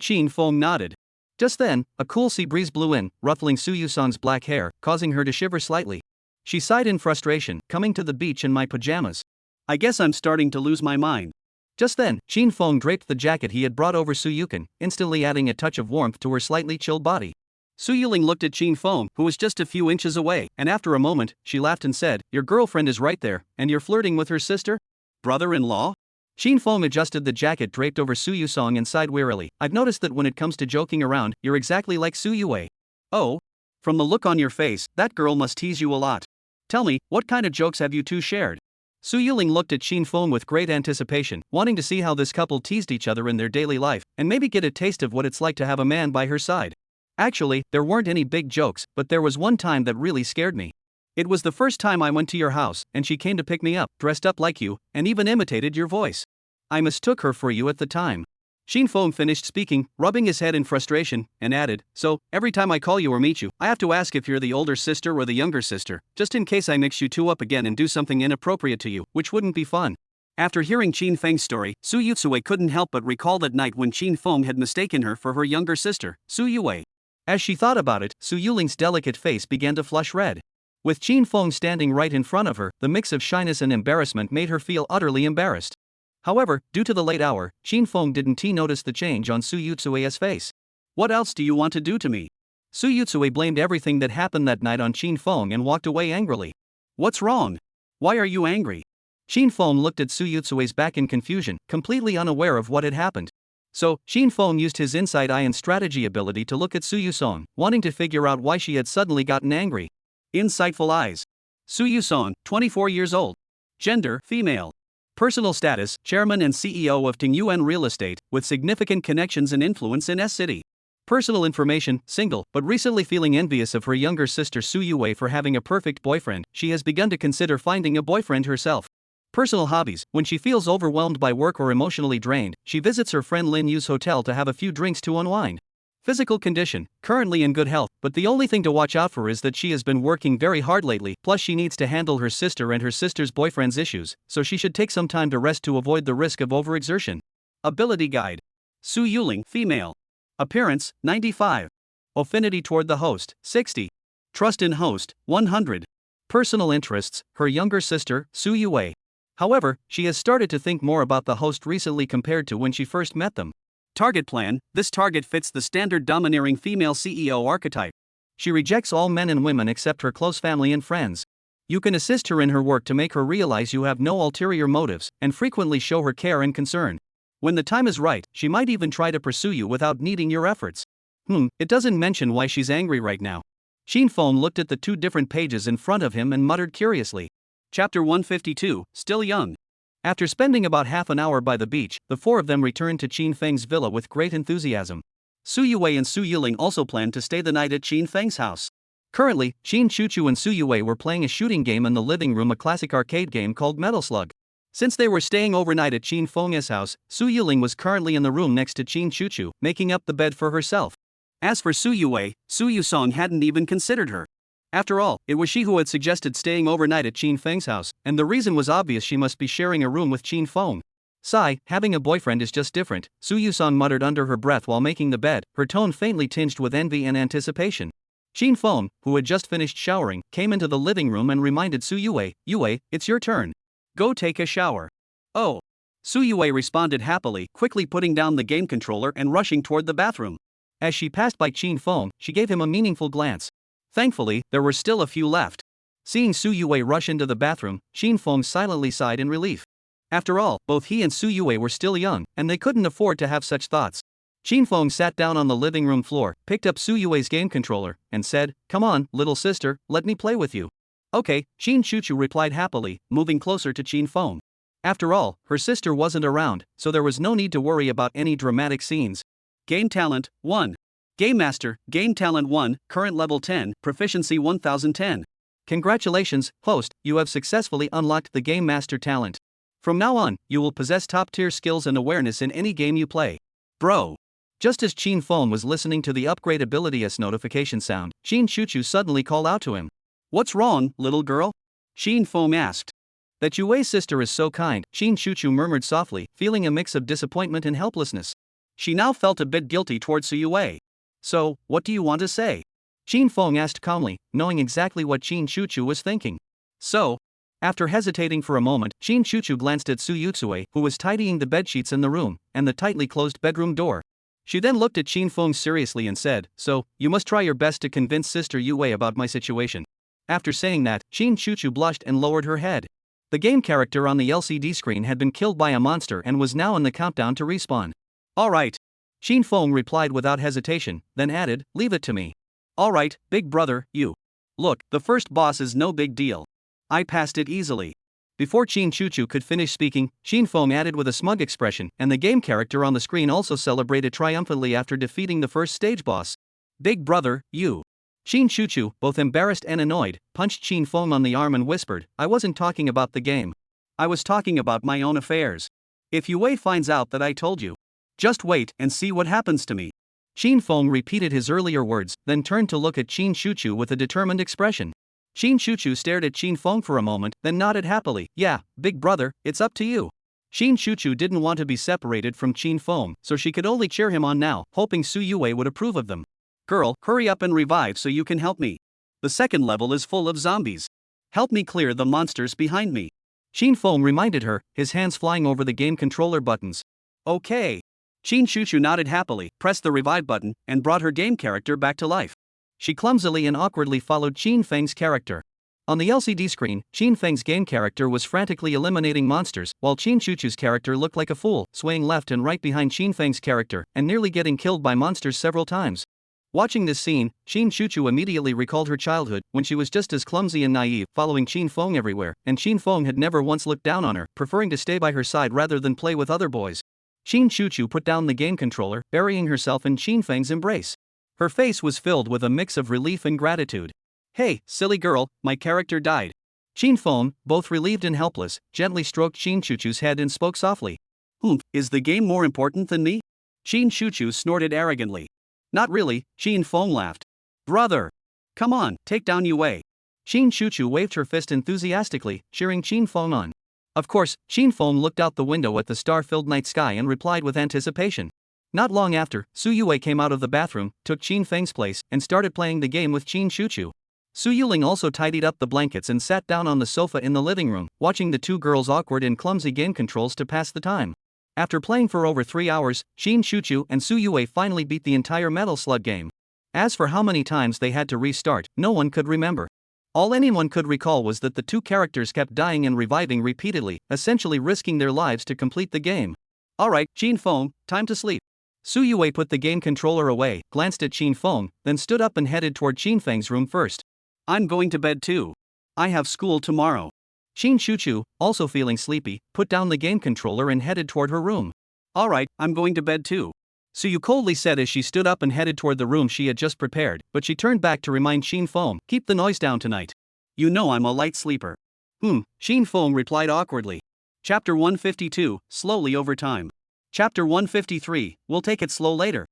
Shin Feng nodded. Just then, a cool sea breeze blew in, ruffling Su Yusong's black hair, causing her to shiver slightly. She sighed in frustration, coming to the beach in my pajamas. I guess I'm starting to lose my mind. Just then, Shin Feng draped the jacket he had brought over Su Yukan, instantly adding a touch of warmth to her slightly chilled body. Su Yuling looked at Shin Feng, who was just a few inches away, and after a moment, she laughed and said, your girlfriend is right there, and you're flirting with her sister? Brother-in-law? Shin Feng adjusted the jacket draped over Su Yusong and sighed wearily. I've noticed that when it comes to joking around, you're exactly like Su Yue. Oh? From the look on your face, that girl must tease you a lot. Tell me, what kind of jokes have you two shared? Su Yuling looked at Shin Feng with great anticipation, wanting to see how this couple teased each other in their daily life, and maybe get a taste of what it's like to have a man by her side. Actually, there weren't any big jokes, but there was one time that really scared me. It was the first time I went to your house, and she came to pick me up, dressed up like you, and even imitated your voice. I mistook her for you at the time. Shin Feng finished speaking, rubbing his head in frustration, and added, so, every time I call you or meet you, I have to ask if you're the older sister or the younger sister, just in case I mix you two up again and do something inappropriate to you, which wouldn't be fun. After hearing Shin Feng's story, Su Yutsue couldn't help but recall that night when Shin Feng had mistaken her for her younger sister, Su Yue. As she thought about it, Su Yuling's delicate face began to flush red. With Shin Feng standing right in front of her, the mix of shyness and embarrassment made her feel utterly embarrassed. However, due to the late hour, Shin Feng didn't notice the change on Su Yutsue's face. What else do you want to do to me? Su Yutsue blamed everything that happened that night on Shin Feng and walked away angrily. What's wrong? Why are you angry? Shin Feng looked at Su Yutsue's back in confusion, completely unaware of what had happened. So, Shin Feng used his inside eye and strategy ability to look at Su Yusong, wanting to figure out why she had suddenly gotten angry. Insightful eyes. Su Yusong, 24 years old. Gender, female. Personal status, chairman and CEO of Tingyuan Real Estate, with significant connections and influence in S-City. Personal information, single, but recently feeling envious of her younger sister Su Yue for having a perfect boyfriend, she has begun to consider finding a boyfriend herself. Personal hobbies, when she feels overwhelmed by work or emotionally drained, she visits her friend Lin Yu's hotel to have a few drinks to unwind. Physical condition, currently in good health, but the only thing to watch out for is that she has been working very hard lately, plus she needs to handle her sister and her sister's boyfriend's issues, so she should take some time to rest to avoid the risk of overexertion. Ability guide. Su Yuling, female. Appearance, 95. Affinity toward the host, 60. Trust in host, 100. Personal interests, her younger sister, Su Yue. However, she has started to think more about the host recently compared to when she first met them. Target plan, this target fits the standard domineering female CEO archetype. She rejects all men and women except her close family and friends. You can assist her in her work to make her realize you have no ulterior motives, and frequently show her care and concern. When the time is right, she might even try to pursue you without needing your efforts. It doesn't mention why she's angry right now. Shin Fong looked at the two different pages in front of him and muttered curiously. Chapter 152, Still Young. After spending about half an hour by the beach, the four of them returned to Qin Feng's villa with great enthusiasm. Su Yue and Su Yiling also planned to stay the night at Qin Feng's house. Currently, Qin Chuchu and Su Yue were playing a shooting game in the living room, a classic arcade game called Metal Slug. Since they were staying overnight at Qin Feng's house, Su Yiling was currently in the room next to Qin Chuchu, making up the bed for herself. As for Su Yue, Su Yusong hadn't even considered her. After all, it was she who had suggested staying overnight at Qin Feng's house, and the reason was obvious: she must be sharing a room with Qin Feng. Sigh, having a boyfriend is just different, Su Yusong muttered under her breath while making the bed, her tone faintly tinged with envy and anticipation. Qin Feng, who had just finished showering, came into the living room and reminded Su Yue, "Yue, it's your turn. Go take a shower." "Oh." Su Yue responded happily, quickly putting down the game controller and rushing toward the bathroom. As she passed by Qin Feng, she gave him a meaningful glance. Thankfully, there were still a few left. Seeing Su Yue rush into the bathroom, Qin Feng silently sighed in relief. After all, both he and Su Yue were still young, and they couldn't afford to have such thoughts. Qin Feng sat down on the living room floor, picked up Su Yue's game controller, and said, "Come on, little sister, let me play with you." "Okay," Qin Chuchu replied happily, moving closer to Qin Feng. After all, her sister wasn't around, so there was no need to worry about any dramatic scenes. Game Talent 1. Game Master, Game Talent 1, Current Level 10, Proficiency 1010. Congratulations, host, you have successfully unlocked the Game Master talent. From now on, you will possess top-tier skills and awareness in any game you play. Bro. Just as Qin Feng was listening to the upgrade ability's notification sound, Qin Chuchu suddenly called out to him. "What's wrong, little girl?" Qin Feng asked. "That Yue's sister is so kind," Qin Chuchu murmured softly, feeling a mix of disappointment and helplessness. She now felt a bit guilty towards Su Yue. "So, what do you want to say?" Qin Feng asked calmly, knowing exactly what Qin Chuchu was thinking. "So?" After hesitating for a moment, Qin Chuchu glanced at Su Yutsue, who was tidying the bedsheets in the room, and the tightly closed bedroom door. She then looked at Qin Feng seriously and said, "So, you must try your best to convince Sister Yue about my situation." After saying that, Qin Chuchu blushed and lowered her head. The game character on the LCD screen had been killed by a monster and was now in the countdown to respawn. "Alright." Qin Feng replied without hesitation, then added, "Leave it to me." "Alright, big brother, you. Look, the first boss is no big deal. I passed it easily." Before Qin Chuchu could finish speaking, Qin Feng added with a smug expression, and the game character on the screen also celebrated triumphantly after defeating the first stage boss. "Big brother, you." Qin Chuchu, both embarrassed and annoyed, punched Qin Feng on the arm and whispered, "I wasn't talking about the game. I was talking about my own affairs. If Yue finds out that I told you, just wait and see what happens to me." Qin Feng repeated his earlier words, then turned to look at Qin Chuchu with a determined expression. Qin Chuchu stared at Qin Feng for a moment, then nodded happily. "Yeah, big brother, it's up to you." Qin Chuchu didn't want to be separated from Qin Feng, so she could only cheer him on now, hoping Su Yue would approve of them. "Girl, hurry up and revive so you can help me. The second level is full of zombies. Help me clear the monsters behind me." Qin Feng reminded her, his hands flying over the game controller buttons. "Okay." Qin Chuchu nodded happily, pressed the revive button, and brought her game character back to life. She clumsily and awkwardly followed Qin Feng's character. On the LCD screen, Qin Feng's game character was frantically eliminating monsters, while Qin Chuchu's character looked like a fool, swaying left and right behind Qin Feng's character, and nearly getting killed by monsters several times. Watching this scene, Qin Chuchu immediately recalled her childhood, when she was just as clumsy and naive, following Qin Feng everywhere, and Qin Feng had never once looked down on her, preferring to stay by her side rather than play with other boys. Qin Chuchu put down the game controller, burying herself in Qin Feng's embrace. Her face was filled with a mix of relief and gratitude. "Hey, silly girl, my character died." Qin Feng, both relieved and helpless, gently stroked Qin Chuchu's head and spoke softly. Is the game more important than me?" Qin Chuchu snorted arrogantly. "Not really," Qin Feng laughed. "Brother! Come on, take down Yue." Qin Chuchu waved her fist enthusiastically, cheering Qin Feng on. Of course, Qin Feng looked out the window at the star-filled night sky and replied with anticipation. Not long after, Su Yue came out of the bathroom, took Qin Feng's place, and started playing the game with Qin Chuchu. Su Yiling also tidied up the blankets and sat down on the sofa in the living room, watching the two girls' awkward and clumsy game controls to pass the time. After playing for over 3 hours, Qin Chuchu and Su Yue finally beat the entire Metal Slug game. As for how many times they had to restart, no one could remember. All anyone could recall was that the two characters kept dying and reviving repeatedly, essentially risking their lives to complete the game. Alright, Chin Fong, time to sleep. Su Yue put the game controller away, glanced at Chin Fong, then stood up and headed toward Chin Feng's room first. I'm going to bed too. I have school tomorrow. Chin Chuchu, also feeling sleepy, put down the game controller and headed toward her room. Alright, I'm going to bed too. Su Yu coldly said as she stood up and headed toward the room she had just prepared, but she turned back to remind Chin Fong, keep the noise down tonight. You know I'm a light sleeper. Chin Fong replied awkwardly. Chapter 152, slowly over time. Chapter 153, we'll take it slow later.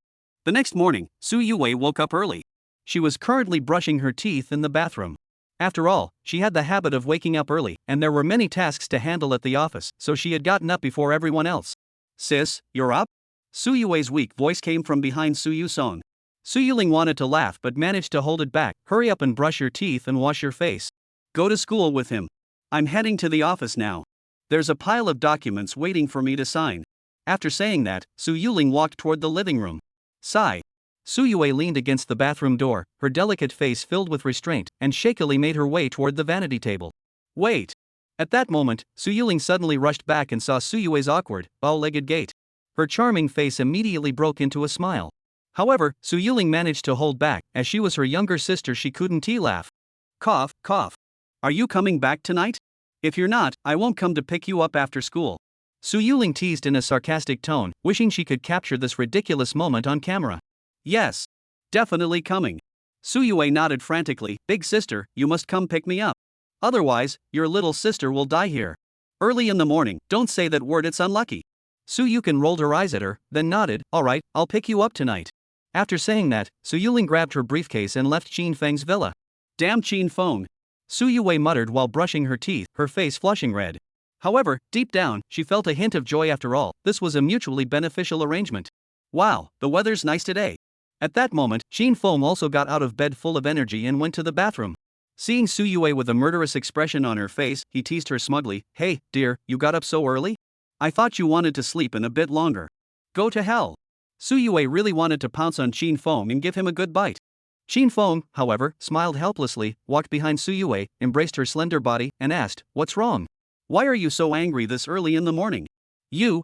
The next morning, Su Yue woke up early. She was currently brushing her teeth in the bathroom. After all, she had the habit of waking up early, and there were many tasks to handle at the office, so she had gotten up before everyone else. Sis, you're up? Su Yue's weak voice came from behind Su Yu-song. Su Yuling wanted to laugh but managed to hold it back. Hurry up and brush your teeth and wash your face. Go to school with him. I'm heading to the office now. There's a pile of documents waiting for me to sign. After saying that, Su Yuling walked toward the living room. Sigh. Su Yue leaned against the bathroom door, her delicate face filled with restraint, and shakily made her way toward the vanity table. Wait. At that moment, Su Yuling suddenly rushed back and saw Su Yue's awkward, bow-legged gait. Her charming face immediately broke into a smile. However, Su Yuling managed to hold back, as she was her younger sister she couldn't laugh. Cough, cough. Are you coming back tonight? If you're not, I won't come to pick you up after school. Su Yuling teased in a sarcastic tone, wishing she could capture this ridiculous moment on camera. Yes. Definitely coming. Su Yue nodded frantically. Big sister, you must come pick me up. Otherwise, your little sister will die here. Early in the morning, don't say that word, it's unlucky. Su Yukin rolled her eyes at her, then nodded. Alright, I'll pick you up tonight. After saying that, Su Yuling grabbed her briefcase and left Chin Feng's villa. Damn Chin Feng. Su Yue muttered while brushing her teeth, her face flushing red. However, deep down, she felt a hint of joy after all. This was a mutually beneficial arrangement. Wow, the weather's nice today. At that moment, Chin Feng also got out of bed full of energy and went to the bathroom. Seeing Su Yue with a murderous expression on her face, he teased her smugly. Hey, dear, you got up so early? I thought you wanted to sleep in a bit longer. Go to hell. Su Yue really wanted to pounce on Chin Feng and give him a good bite. Chin Feng, however, smiled helplessly, walked behind Su Yue, embraced her slender body, and asked, What's wrong? Why are you so angry this early in the morning? You,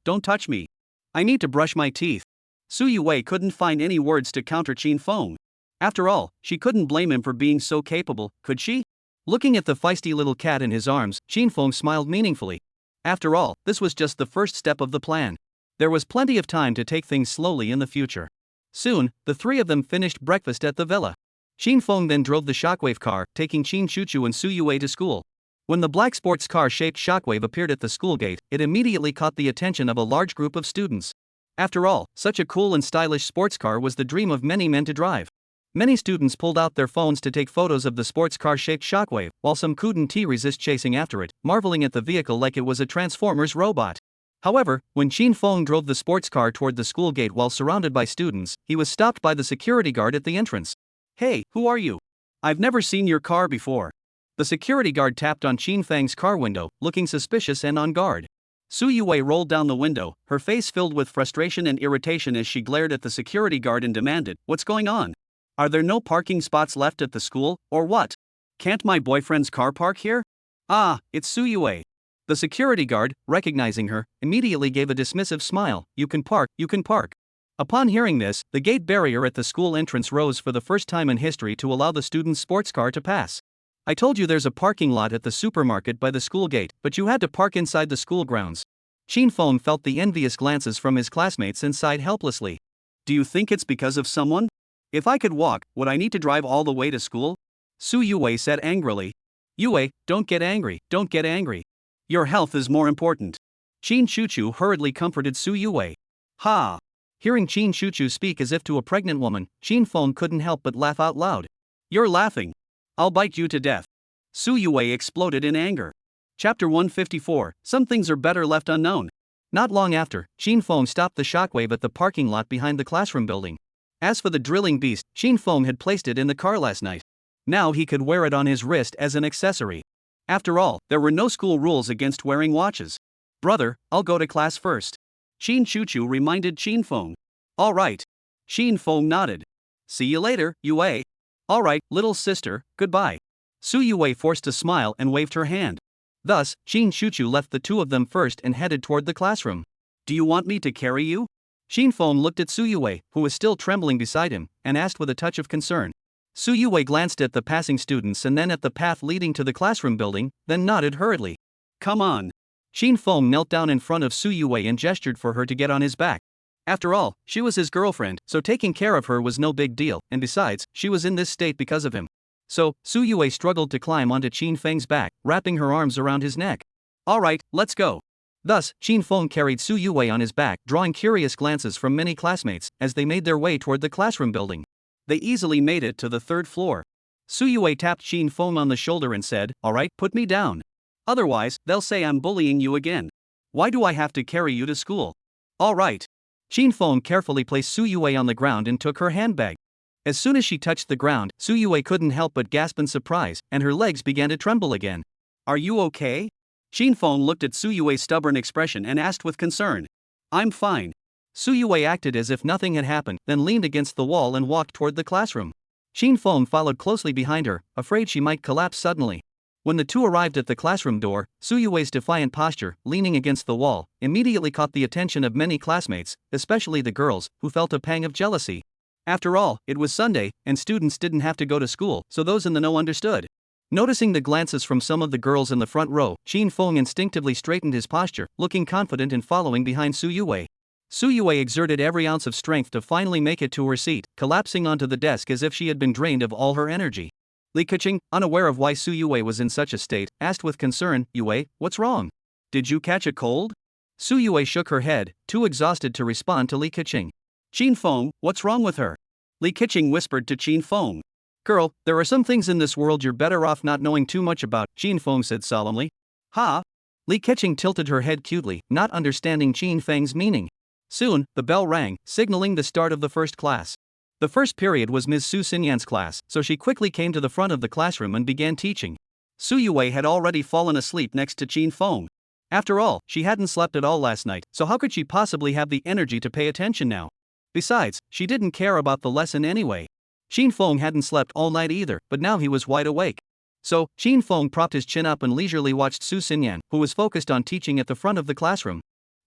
don't touch me. I need to brush my teeth. Su Yue couldn't find any words to counter Chin Feng. After all, she couldn't blame him for being so capable, could she? Looking at the feisty little cat in his arms, Chin Feng smiled meaningfully. After all, this was just the first step of the plan. There was plenty of time to take things slowly in the future. Soon, the three of them finished breakfast at the villa. Chin Feng then drove the shockwave car, taking Chin Chuchu and Su Yue to school. When the black sports car-shaped shockwave appeared at the school gate, it immediately caught the attention of a large group of students. After all, such a cool and stylish sports car was the dream of many men to drive. Many students pulled out their phones to take photos of the sports car-shaped shockwave, while some couldn't resist chasing after it, marveling at the vehicle like it was a Transformers robot. However, when Chin Feng drove the sports car toward the school gate while surrounded by students, he was stopped by the security guard at the entrance. Hey, who are you? I've never seen your car before. The security guard tapped on Chin Feng's car window, looking suspicious and on guard. Su Yue rolled down the window, her face filled with frustration and irritation as she glared at the security guard and demanded, What's going on? Are there no parking spots left at the school, or what? Can't my boyfriend's car park here? Ah, it's Su Yue. The security guard, recognizing her, immediately gave a dismissive smile. You can park, you can park. Upon hearing this, the gate barrier at the school entrance rose for the first time in history to allow the student's sports car to pass. I told you there's a parking lot at the supermarket by the school gate, but you had to park inside the school grounds. Chin Feng felt the envious glances from his classmates and sighed helplessly. Do you think it's because of someone? If I could walk, would I need to drive all the way to school? Su Yue said angrily. Yue, don't get angry, don't get angry. Your health is more important. Chin Chuchu hurriedly comforted Su Yue. Ha! Hearing Chin Chuchu speak as if to a pregnant woman, Chin Feng couldn't help but laugh out loud. You're laughing. I'll bite you to death. Su Yue exploded in anger. Chapter 154, Some things are better left unknown. Not long after, Chin Feng stopped the shockwave at the parking lot behind the classroom building. As for the drilling beast, Chin Feng had placed it in the car last night. Now he could wear it on his wrist as an accessory. After all, there were no school rules against wearing watches. Brother, I'll go to class first. Chin Chuchu reminded Chin Feng. All right. Chin Feng nodded. See you later, Yue. All right, little sister, goodbye. Su Yue forced a smile and waved her hand. Thus, Shin Shuchu left the two of them first and headed toward the classroom. Do you want me to carry you? Shin Feng looked at Su Yue, who was still trembling beside him, and asked with a touch of concern. Su Yue glanced at the passing students and then at the path leading to the classroom building, then nodded hurriedly. Come on. Shin Feng knelt down in front of Su Yue and gestured for her to get on his back. After all, she was his girlfriend, so taking care of her was no big deal, and besides, she was in this state because of him. So, Su Yue struggled to climb onto Qin Feng's back, wrapping her arms around his neck. Alright, let's go. Thus, Qin Feng carried Su Yue on his back, drawing curious glances from many classmates as they made their way toward the classroom building. They easily made it to the third floor. Su Yue tapped Qin Feng on the shoulder and said, Alright, put me down. Otherwise, they'll say I'm bullying you again. Why do I have to carry you to school? Alright. Qin Feng carefully placed Su Yue on the ground and took her handbag. As soon as she touched the ground, Su Yue couldn't help but gasp in surprise, and her legs began to tremble again. Are you okay? Qin Feng looked at Su Yue's stubborn expression and asked with concern. I'm fine. Su Yue acted as if nothing had happened, then leaned against the wall and walked toward the classroom. Qin Feng followed closely behind her, afraid she might collapse suddenly. When the two arrived at the classroom door, Su Yue's defiant posture, leaning against the wall, immediately caught the attention of many classmates, especially the girls, who felt a pang of jealousy. After all, it was Sunday, and students didn't have to go to school, so those in the know understood. Noticing the glances from some of the girls in the front row, Qin Feng instinctively straightened his posture, looking confident in following behind Su Yue. Su Yue exerted every ounce of strength to finally make it to her seat, collapsing onto the desk as if she had been drained of all her energy. Li Keqing, unaware of why Su Yue was in such a state, asked with concern, Yue, what's wrong? Did you catch a cold? Su Yue shook her head, too exhausted to respond to Li Keqing. Qin Feng, what's wrong with her? Li Keqing whispered to Qin Feng. Girl, there are some things in this world you're better off not knowing too much about, Qin Feng said solemnly. Ha? Li Keqing tilted her head cutely, not understanding Qin Feng's meaning. Soon, the bell rang, signaling the start of the first class. The first period was Ms. Su Xinyan's class, so she quickly came to the front of the classroom and began teaching. Su Yue had already fallen asleep next to Qin Feng. After all, she hadn't slept at all last night, so how could she possibly have the energy to pay attention now? Besides, she didn't care about the lesson anyway. Qin Feng hadn't slept all night either, but now he was wide awake. So, Qin Feng propped his chin up and leisurely watched Su Xinyan, who was focused on teaching at the front of the classroom.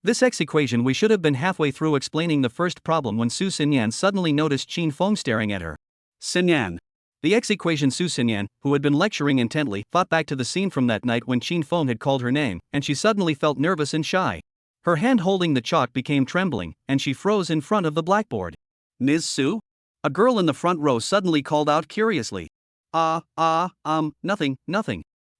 This X equation we should have been halfway through explaining the first problem when Su Xinyan suddenly noticed Qin Feng staring at her. Xinyan. The X equation. Su Xinyan, who had been lecturing intently, thought back to the scene from that night when Qin Feng had called her name, and she suddenly felt nervous and shy. Her hand holding the chalk became trembling, and she froze in front of the blackboard. Ms. Su? A girl in the front row suddenly called out curiously. Nothing.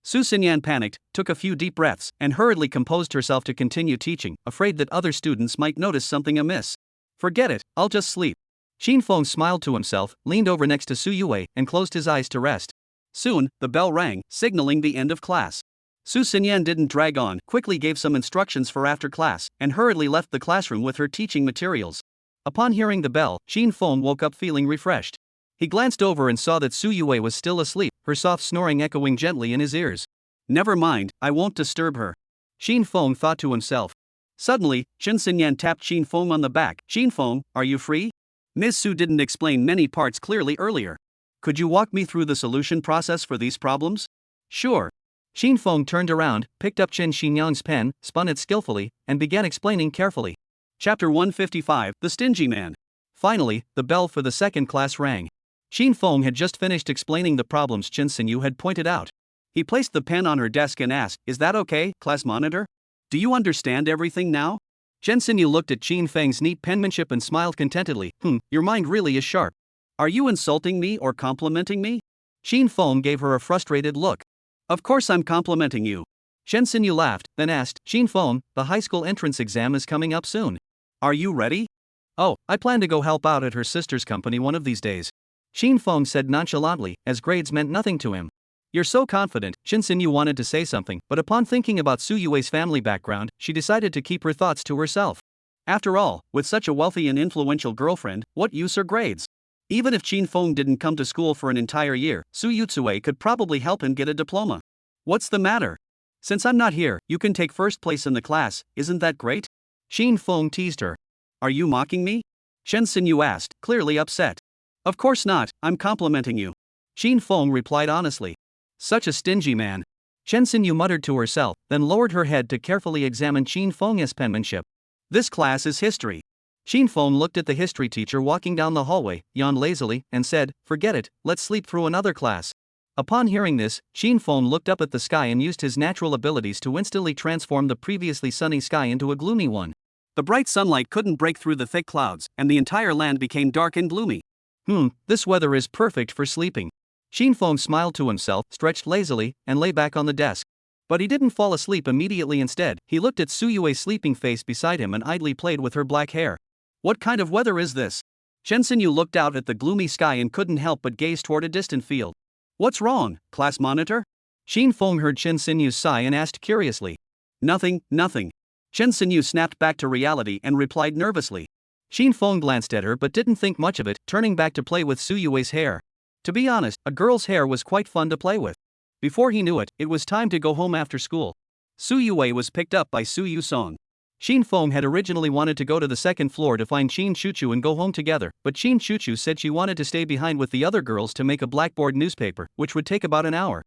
Su Xinyan panicked, took a few deep breaths, and hurriedly composed herself to continue teaching, afraid that other students might notice something amiss. Forget it, I'll just sleep. Qin Feng smiled to himself, leaned over next to Su Yue, and closed his eyes to rest. Soon, the bell rang, signaling the end of class. Su Xinyan didn't drag on, quickly gave some instructions for after class, and hurriedly left the classroom with her teaching materials. Upon hearing the bell, Qin Feng woke up feeling refreshed. He glanced over and saw that Su Yue was still asleep, her soft snoring echoing gently in his ears. Never mind, I won't disturb her. Qin Feng thought to himself. Suddenly, Chen Xinyan tapped Qin Feng on the back. Qin Feng, are you free? Ms. Su didn't explain many parts clearly earlier. Could you walk me through the solution process for these problems? Sure. Qin Feng turned around, picked up Chen Xinyang's pen, spun it skillfully, and began explaining carefully. Chapter 155, The Stingy Man. Finally, the bell for the second class rang. Qin Feng had just finished explaining the problems Chen Xinyu had pointed out. He placed the pen on her desk and asked, Is that okay, class monitor? Do you understand everything now? Chen Xinyu looked at Qin Feng's neat penmanship and smiled contentedly. Your mind really is sharp. Are you insulting me or complimenting me? Qin Feng gave her a frustrated look. Of course I'm complimenting you. Chen Xinyu laughed, then asked, Qin Feng, the high school entrance exam is coming up soon. Are you ready? Oh, I plan to go help out at her sister's company one of these days. Qin Feng said nonchalantly, as grades meant nothing to him. You're so confident. Chen Xinyu wanted to say something, but upon thinking about Su Yue's family background, she decided to keep her thoughts to herself. After all, with such a wealthy and influential girlfriend, what use are grades? Even if Qin Feng didn't come to school for an entire year, Su Yutsue could probably help him get a diploma. What's the matter? Since I'm not here, you can take first place in the class, isn't that great? Qin Feng teased her. Are you mocking me? Chen Xinyu asked, clearly upset. Of course not, I'm complimenting you. Qin Feng replied honestly. Such a stingy man. Chen Xinyu muttered to herself, then lowered her head to carefully examine Qin Feng's penmanship. This class is history. Qin Feng looked at the history teacher walking down the hallway, yawned lazily, and said, "Forget it, let's sleep through another class." Upon hearing this, Qin Feng looked up at the sky and used his natural abilities to instantly transform the previously sunny sky into a gloomy one. The bright sunlight couldn't break through the thick clouds, and the entire land became dark and gloomy. This weather is perfect for sleeping. Qin Feng smiled to himself, stretched lazily, and lay back on the desk. But he didn't fall asleep immediately. Instead, he looked at Su Yue's sleeping face beside him and idly played with her black hair. What kind of weather is this? Chen Xinyu looked out at the gloomy sky and couldn't help but gaze toward a distant field. What's wrong, class monitor? Qin Feng heard Chen Xinyu's sigh and asked curiously. Nothing. Chen Xinyu snapped back to reality and replied nervously. Qin Feng glanced at her but didn't think much of it, turning back to play with Su Yue's hair. To be honest, a girl's hair was quite fun to play with. Before he knew it, it was time to go home after school. Su Yue was picked up by Su Yusong. Qin Feng had originally wanted to go to the second floor to find Qin Chuchu and go home together, but Qin Chuchu said she wanted to stay behind with the other girls to make a blackboard newspaper, which would take about an hour.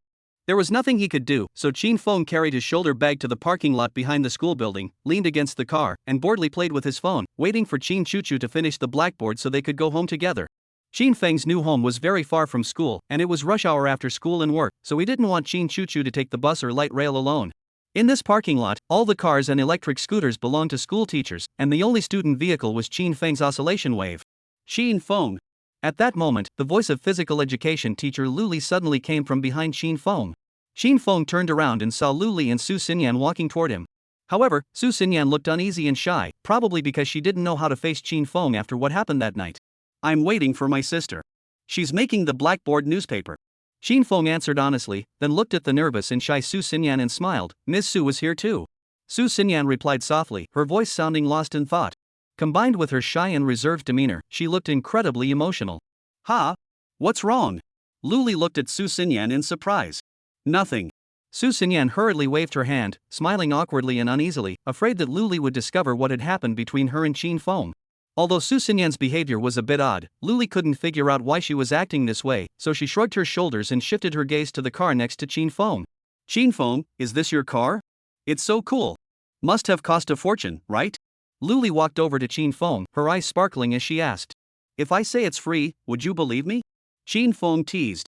There was nothing he could do, so Qin Feng carried his shoulder bag to the parking lot behind the school building, leaned against the car, and boredly played with his phone, waiting for Qin Chuchu to finish the blackboard so they could go home together. Qin Feng's new home was very far from school, and it was rush hour after school and work, so he didn't want Qin Chuchu to take the bus or light rail alone. In this parking lot, all the cars and electric scooters belonged to school teachers, and the only student vehicle was Qin Feng's oscillation wave. Qin Feng. At that moment, the voice of physical education teacher Luli suddenly came from behind Qin Feng. Qin Feng turned around and saw Luli and Su Xinyan walking toward him. However, Su Xinyan looked uneasy and shy, probably because she didn't know how to face Qin Feng after what happened that night. I'm waiting for my sister. She's making the blackboard newspaper. Qin Feng answered honestly, then looked at the nervous and shy Su Xinyan and smiled. Miss Su was here too. Su Xinyan replied softly, her voice sounding lost in thought. Combined with her shy and reserved demeanor, she looked incredibly emotional. Ha? What's wrong? Luli looked at Su Xinyan in surprise. Nothing. Su Xinyan hurriedly waved her hand, smiling awkwardly and uneasily, afraid that Luli would discover what had happened between her and Qin Feng. Although Su Xinyan's behavior was a bit odd, Luli couldn't figure out why she was acting this way, so she shrugged her shoulders and shifted her gaze to the car next to Qin Feng. Qin Feng, is this your car? It's so cool. Must have cost a fortune, right? Luli walked over to Qin Feng, her eyes sparkling as she asked. If I say it's free, would you believe me? Qin Feng teased.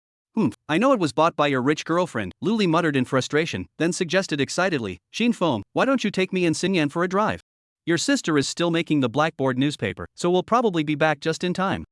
I know it was bought by your rich girlfriend, Luli muttered in frustration, then suggested excitedly, Qin Feng, why don't you take me and Xinyan for a drive? Your sister is still making the blackboard newspaper, so we'll probably be back just in time.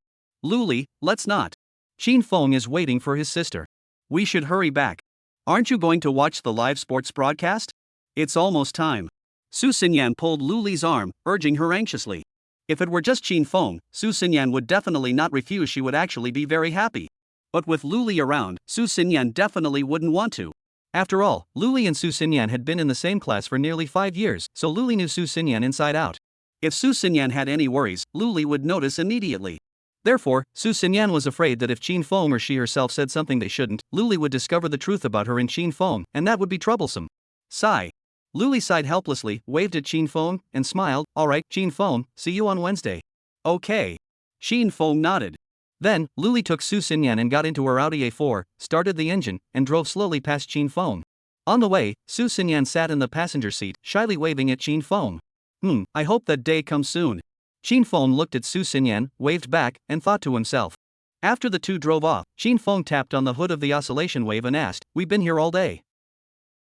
Luli, let's not. Qin Feng is waiting for his sister. We should hurry back. Aren't you going to watch the live sports broadcast? It's almost time. Su Xinyan pulled Luli's arm, urging her anxiously. If it were just Qin Feng, Su Xinyan would definitely not refuse. She would actually be very happy. But with Luli around, Su Xinyan definitely wouldn't want to. After all, Luli and Su Xinyan had been in the same class for nearly 5 years, so Luli knew Su Xinyan inside out. If Su Xinyan had any worries, Luli would notice immediately. Therefore, Su Xinyan was afraid that if Qin Feng or she herself said something they shouldn't, Luli would discover the truth about her and Qin Feng, and that would be troublesome. Sigh. Luli sighed helplessly, waved at Qin Feng, and smiled. Alright, Qin Feng, see you on Wednesday. Okay. Qin Feng nodded. Then, Luli took Su Xinyan and got into her Audi A4, started the engine, and drove slowly past Qin Feng. On the way, Su Xinyan sat in the passenger seat, shyly waving at Qin Feng. I hope that day comes soon. Qin Feng looked at Su Xinyan, waved back, and thought to himself. After the two drove off, Qin Feng tapped on the hood of the oscillation wave and asked, We've been here all day.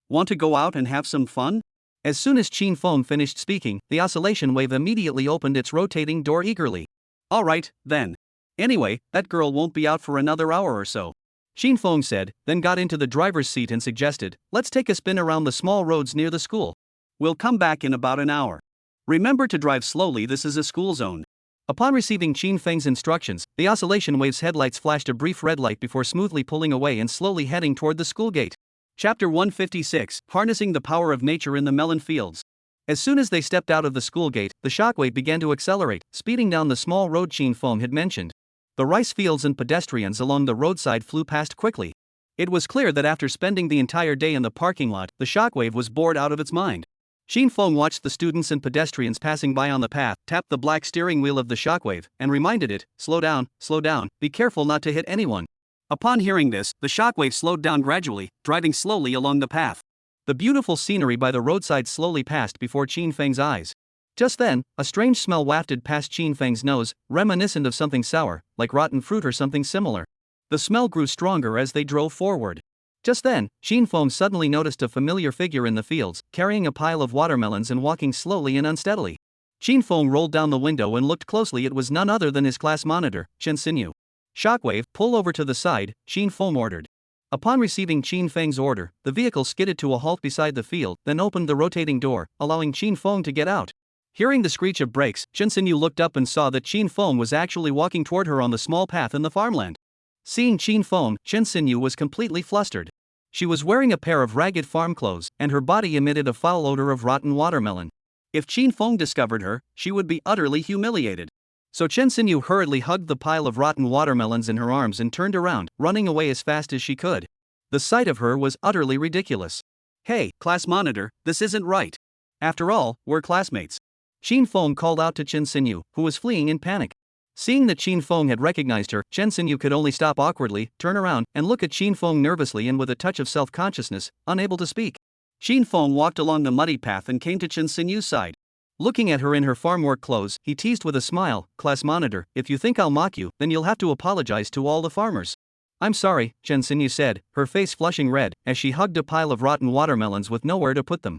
Want to go out and have some fun? As soon as Qin Feng finished speaking, the oscillation wave immediately opened its rotating door eagerly. Alright, then. Anyway, that girl won't be out for another hour or so. Qin Feng said, then got into the driver's seat and suggested, let's take a spin around the small roads near the school. We'll come back in about an hour. Remember to drive slowly, this is a school zone. Upon receiving Qin Feng's instructions, the oscillation wave's headlights flashed a brief red light before smoothly pulling away and slowly heading toward the school gate. Chapter 156, Harnessing the Power of Nature in the Melon Fields. As soon as they stepped out of the school gate, the shockwave began to accelerate, speeding down the small road Qin Feng had mentioned. The rice fields and pedestrians along the roadside flew past quickly. It was clear that after spending the entire day in the parking lot, the shockwave was bored out of its mind. Qin Feng watched the students and pedestrians passing by on the path, tapped the black steering wheel of the shockwave, and reminded it, slow down, be careful not to hit anyone. Upon hearing this, the shockwave slowed down gradually, driving slowly along the path. The beautiful scenery by the roadside slowly passed before Qin Feng's eyes. Just then, a strange smell wafted past Qin Feng's nose, reminiscent of something sour, like rotten fruit or something similar. The smell grew stronger as they drove forward. Just then, Qin Feng suddenly noticed a familiar figure in the fields, carrying a pile of watermelons and walking slowly and unsteadily. Qin Feng rolled down the window and looked closely. It was none other than his class monitor, Chen Xinyu. Shockwave, pull over to the side, Qin Feng ordered. Upon receiving Qin Feng's order, the vehicle skidded to a halt beside the field, then opened the rotating door, allowing Qin Feng to get out. Hearing the screech of brakes, Chen Xinyu looked up and saw that Qin Feng was actually walking toward her on the small path in the farmland. Seeing Qin Feng, Chen Xinyu was completely flustered. She was wearing a pair of ragged farm clothes, and her body emitted a foul odor of rotten watermelon. If Qin Feng discovered her, she would be utterly humiliated. So Chen Xinyu hurriedly hugged the pile of rotten watermelons in her arms and turned around, running away as fast as she could. The sight of her was utterly ridiculous. Hey, class monitor, this isn't right. After all, we're classmates. Qin Feng called out to Chen Xinyu, who was fleeing in panic. Seeing that Qin Feng had recognized her, Chen Xinyu could only stop awkwardly, turn around, and look at Qin Feng nervously and with a touch of self-consciousness, unable to speak. Qin Feng walked along the muddy path and came to Chen Xinyu's side. Looking at her in her farm work clothes, he teased with a smile, "Class monitor, if you think I'll mock you, then you'll have to apologize to all the farmers." "I'm sorry," Chen Xinyu said, her face flushing red, as she hugged a pile of rotten watermelons with nowhere to put them.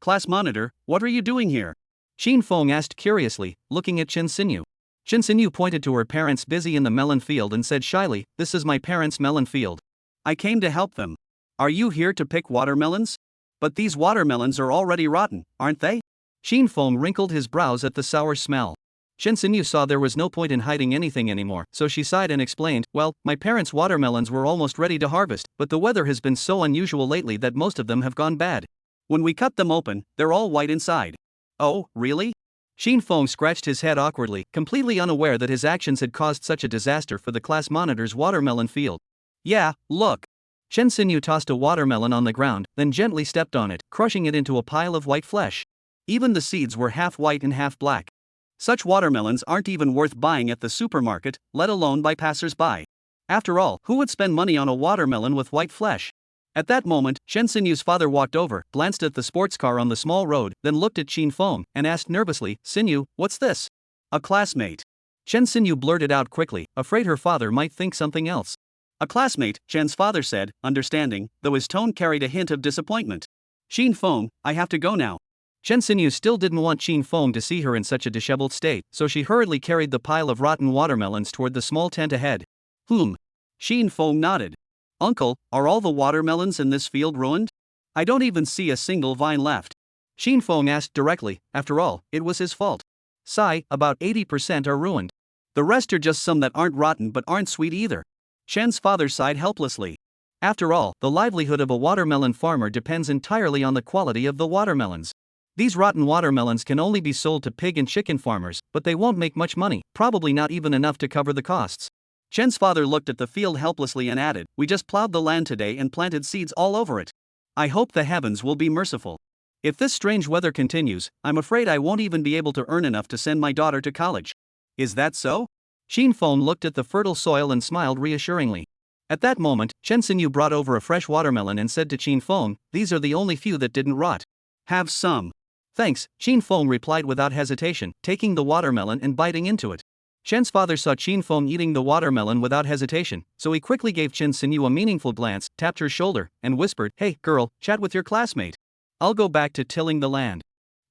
Class monitor, what are you doing here?" Qin Feng asked curiously, looking at Chen Xinyu. Chen Xinyu pointed to her parents busy in the melon field and said shyly, "This is my parents' melon field. I came to help them." "Are you here to pick watermelons? But these watermelons are already rotten, aren't they?" Qin Feng wrinkled his brows at the sour smell. Chen Xinyu saw there was no point in hiding anything anymore, so she sighed and explained, "Well, my parents' watermelons were almost ready to harvest, but the weather has been so unusual lately that most of them have gone bad. When we cut them open, they're all white inside." "Oh, really?" Qin Feng scratched his head awkwardly, completely unaware that his actions had caused such a disaster for the class monitor's watermelon field. "Yeah, look." Chen Xinyu tossed a watermelon on the ground, then gently stepped on it, crushing it into a pile of white flesh. Even the seeds were half white and half black. Such watermelons aren't even worth buying at the supermarket, let alone by passers-by. After all, who would spend money on a watermelon with white flesh? At that moment, Chen Xinyu's father walked over, glanced at the sports car on the small road, then looked at Qin Feng, and asked nervously, "Xinyu, what's this?" "A classmate." Chen Xinyu blurted out quickly, afraid her father might think something else. "A classmate," Chen's father said, understanding, though his tone carried a hint of disappointment. "Qin Feng, I have to go now." Chen Xinyu still didn't want Qin Feng to see her in such a disheveled state, so she hurriedly carried the pile of rotten watermelons toward the small tent ahead. Qin Feng nodded. "Uncle, are all the watermelons in this field ruined? I don't even see a single vine left." Qin Feng asked directly, after all, it was his fault. "Sigh, about 80% are ruined. The rest are just some that aren't rotten but aren't sweet either." Chen's father sighed helplessly. After all, the livelihood of a watermelon farmer depends entirely on the quality of the watermelons. These rotten watermelons can only be sold to pig and chicken farmers, but they won't make much money, probably not even enough to cover the costs. Chen's father looked at the field helplessly and added, "We just plowed the land today and planted seeds all over it. I hope the heavens will be merciful. If this strange weather continues, I'm afraid I won't even be able to earn enough to send my daughter to college." "Is that so?" Qin Feng looked at the fertile soil and smiled reassuringly. At that moment, Chen Xinyu brought over a fresh watermelon and said to Qin Feng, "These are the only few that didn't rot. Have some." "Thanks," Qin Feng replied without hesitation, taking the watermelon and biting into it. Chen's father saw Qin Feng eating the watermelon without hesitation, so he quickly gave Chen Xinyu a meaningful glance, tapped her shoulder, and whispered, "Hey, girl, chat with your classmate. I'll go back to tilling the land."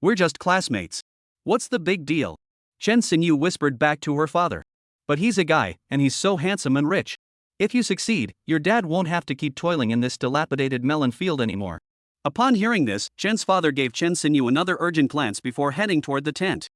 "We're just classmates. What's the big deal?" Chen Xinyu whispered back to her father. "But he's a guy, and he's so handsome and rich. If you succeed, your dad won't have to keep toiling in this dilapidated melon field anymore." Upon hearing this, Chen's father gave Chen Xinyu another urgent glance before heading toward the tent.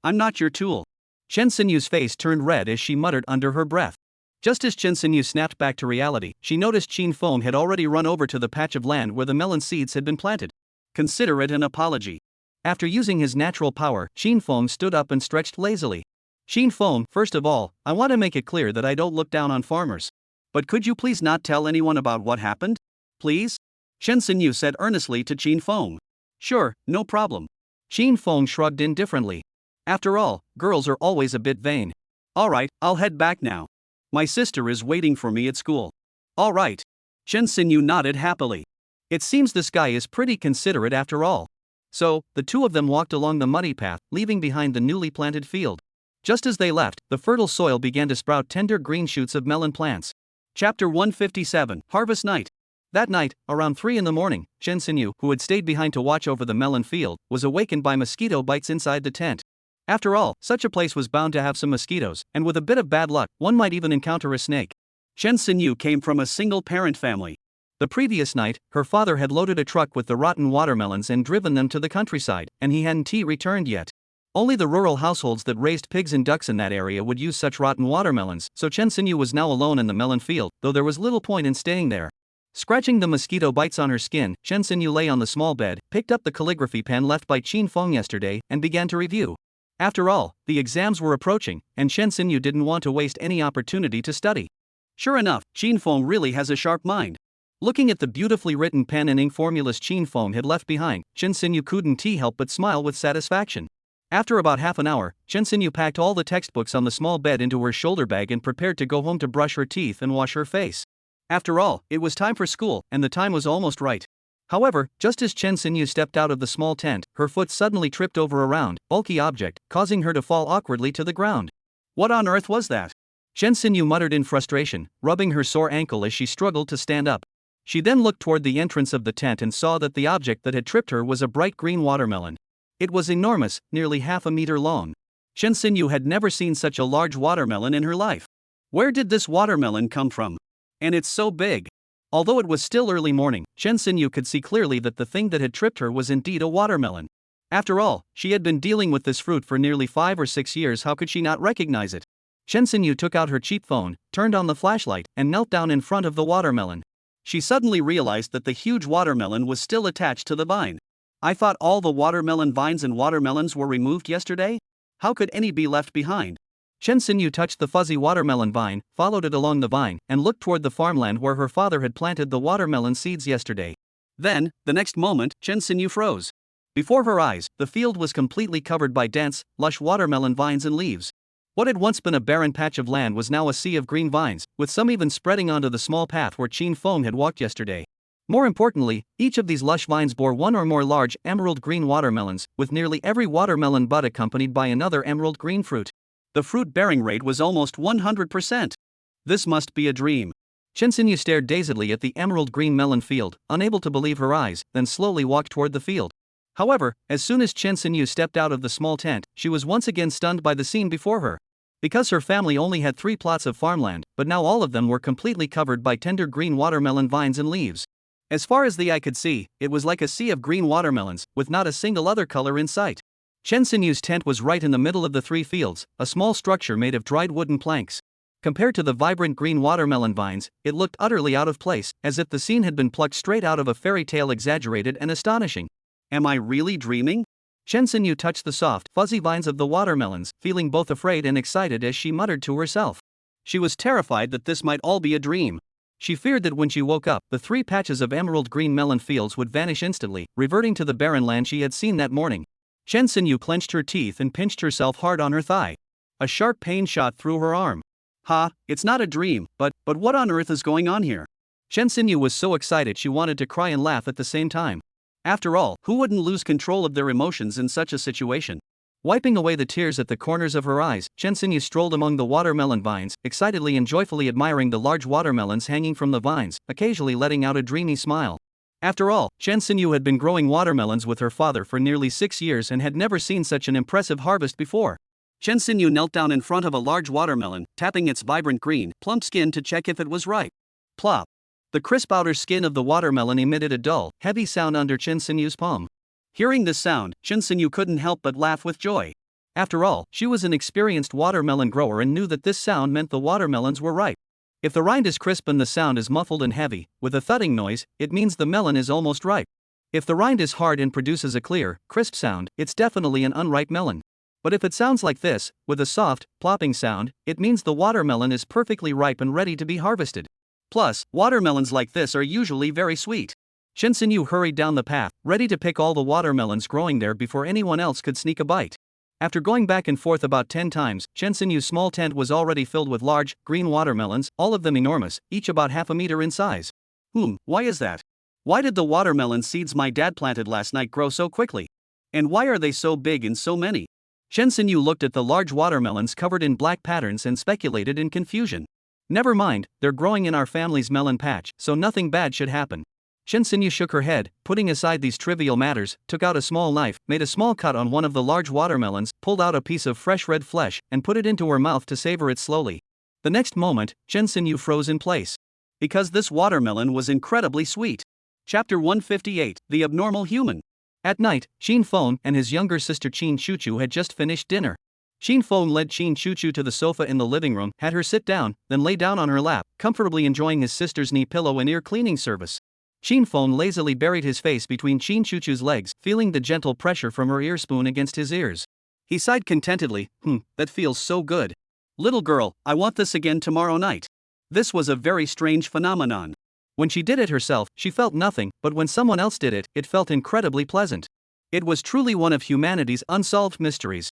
"I'm not your tool." Chen Xinyu's face turned red as she muttered under her breath. Just as Chen Xinyu snapped back to reality, she noticed Qin Feng had already run over to the patch of land where the melon seeds had been planted. Consider it an apology. After using his natural power, Qin Feng stood up and stretched lazily. "Qin Feng, first of all, I want to make it clear that I don't look down on farmers. But could you please not tell anyone about what happened? Please?" Chen Xinyu said earnestly to Qin Feng. "Sure, no problem." Qin Feng shrugged indifferently. After all, girls are always a bit vain. "Alright, I'll head back now." My sister is waiting for me at school. All right. Chen Xinyu nodded happily. It seems this guy is pretty considerate after all. So, the two of them walked along the muddy path, leaving behind the newly planted field. Just as they left, the fertile soil began to sprout tender green shoots of melon plants. Chapter 157, Harvest Night. That night, around 3 in the morning, Chen Xinyu, who had stayed behind to watch over the melon field, was awakened by mosquito bites inside the tent. After all, such a place was bound to have some mosquitoes, and with a bit of bad luck, one might even encounter a snake. Chen Xinyu came from a single-parent family. The previous night, her father had loaded a truck with the rotten watermelons and driven them to the countryside, and he hadn't returned yet. Only the rural households that raised pigs and ducks in that area would use such rotten watermelons, so Chen Xinyu was now alone in the melon field, though there was little point in staying there. Scratching the mosquito bites on her skin, Chen Xinyu lay on the small bed, picked up the calligraphy pen left by Qin Feng yesterday, and began to review. After all, the exams were approaching, and Chen Xinyu didn't want to waste any opportunity to study. Sure enough, Qin Feng really has a sharp mind. Looking at the beautifully written pen and ink formulas Qin Feng had left behind, Chen Xinyu couldn't help but smile with satisfaction. After about half an hour, Chen Xinyu packed all the textbooks on the small bed into her shoulder bag and prepared to go home to brush her teeth and wash her face. After all, it was time for school, and the time was almost right. However, just as Chen Xinyu stepped out of the small tent, her foot suddenly tripped over a round, bulky object, causing her to fall awkwardly to the ground. What on earth was that? Chen Xinyu muttered in frustration, rubbing her sore ankle as she struggled to stand up. She then looked toward the entrance of the tent and saw that the object that had tripped her was a bright green watermelon. It was enormous, nearly half a meter long. Chen Xinyu had never seen such a large watermelon in her life. Where did this watermelon come from? And it's so big. Although it was still early morning, Chen Xinyu could see clearly that the thing that had tripped her was indeed a watermelon. After all, she had been dealing with this fruit for nearly 5 or 6 years. How could she not recognize it? Chen Xinyu took out her cheap phone, turned on the flashlight, and knelt down in front of the watermelon. She suddenly realized that the huge watermelon was still attached to the vine. I thought all the watermelon vines and watermelons were removed yesterday? How could any be left behind? Chen Xinyu touched the fuzzy watermelon vine, followed it along the vine, and looked toward the farmland where her father had planted the watermelon seeds yesterday. Then, the next moment, Chen Xinyu froze. Before her eyes, the field was completely covered by dense, lush watermelon vines and leaves. What had once been a barren patch of land was now a sea of green vines, with some even spreading onto the small path where Qin Feng had walked yesterday. More importantly, each of these lush vines bore one or more large emerald green watermelons, with nearly every watermelon bud accompanied by another emerald green fruit. The fruit-bearing rate was almost 100%. This must be a dream. Chen Xinyu stared dazedly at the emerald green melon field, unable to believe her eyes, then slowly walked toward the field. However, as soon as Chen Xinyu stepped out of the small tent, she was once again stunned by the scene before her. Because her family only had 3 plots of farmland, but now all of them were completely covered by tender green watermelon vines and leaves. As far as the eye could see, it was like a sea of green watermelons, with not a single other color in sight. Chen Xinyu's tent was right in the middle of the 3 fields, a small structure made of dried wooden planks. Compared to the vibrant green watermelon vines, it looked utterly out of place, as if the scene had been plucked straight out of a fairy tale, exaggerated and astonishing. Am I really dreaming? Chen Xinyu touched the soft, fuzzy vines of the watermelons, feeling both afraid and excited as she muttered to herself. She was terrified that this might all be a dream. She feared that when she woke up, the 3 patches of emerald green melon fields would vanish instantly, reverting to the barren land she had seen that morning. Chen Xinyu clenched her teeth and pinched herself hard on her thigh. A sharp pain shot through her arm. It's not a dream, but what on earth is going on here? Chen Xinyu was so excited she wanted to cry and laugh at the same time. After all, who wouldn't lose control of their emotions in such a situation? Wiping away the tears at the corners of her eyes, Chen Xinyu strolled among the watermelon vines, excitedly and joyfully admiring the large watermelons hanging from the vines, occasionally letting out a dreamy smile. After all, Chen Xinyu had been growing watermelons with her father for nearly 6 years and had never seen such an impressive harvest before. Chen Xinyu knelt down in front of a large watermelon, tapping its vibrant green, plump skin to check if it was ripe. Plop! The crisp outer skin of the watermelon emitted a dull, heavy sound under Chen Xinyu's palm. Hearing this sound, Chen Xinyu couldn't help but laugh with joy. After all, she was an experienced watermelon grower and knew that this sound meant the watermelons were ripe. If the rind is crisp and the sound is muffled and heavy, with a thudding noise, it means the melon is almost ripe. If the rind is hard and produces a clear, crisp sound, it's definitely an unripe melon. But if it sounds like this, with a soft, plopping sound, it means the watermelon is perfectly ripe and ready to be harvested. Plus, watermelons like this are usually very sweet. Chen Xinyu hurried down the path, ready to pick all the watermelons growing there before anyone else could sneak a bite. After going back and forth about 10 times, Chen Sinyu's small tent was already filled with large, green watermelons, all of them enormous, each about half a meter in size. Why is that? Why did the watermelon seeds my dad planted last night grow so quickly? And why are they so big and so many? Chen Sinyu looked at the large watermelons covered in black patterns and speculated in confusion. Never mind, they're growing in our family's melon patch, so nothing bad should happen. Chen Sinyu shook her head, putting aside these trivial matters, took out a small knife, made a small cut on one of the large watermelons, pulled out a piece of fresh red flesh, and put it into her mouth to savor it slowly. The next moment, Chen Sinyu froze in place. Because this watermelon was incredibly sweet. Chapter 158, The Abnormal Human. At night, Qin Feng and his younger sister Qin Chuchu had just finished dinner. Qin Feng led Qin Chuchu to the sofa in the living room, had her sit down, then lay down on her lap, comfortably enjoying his sister's knee pillow and ear cleaning service. Qin Feng lazily buried his face between Qin Chuchu's legs, feeling the gentle pressure from her ear spoon against his ears. He sighed contentedly, that feels so good. Little girl, I want this again tomorrow night. This was a very strange phenomenon. When she did it herself, she felt nothing, but when someone else did it, it felt incredibly pleasant. It was truly one of humanity's unsolved mysteries.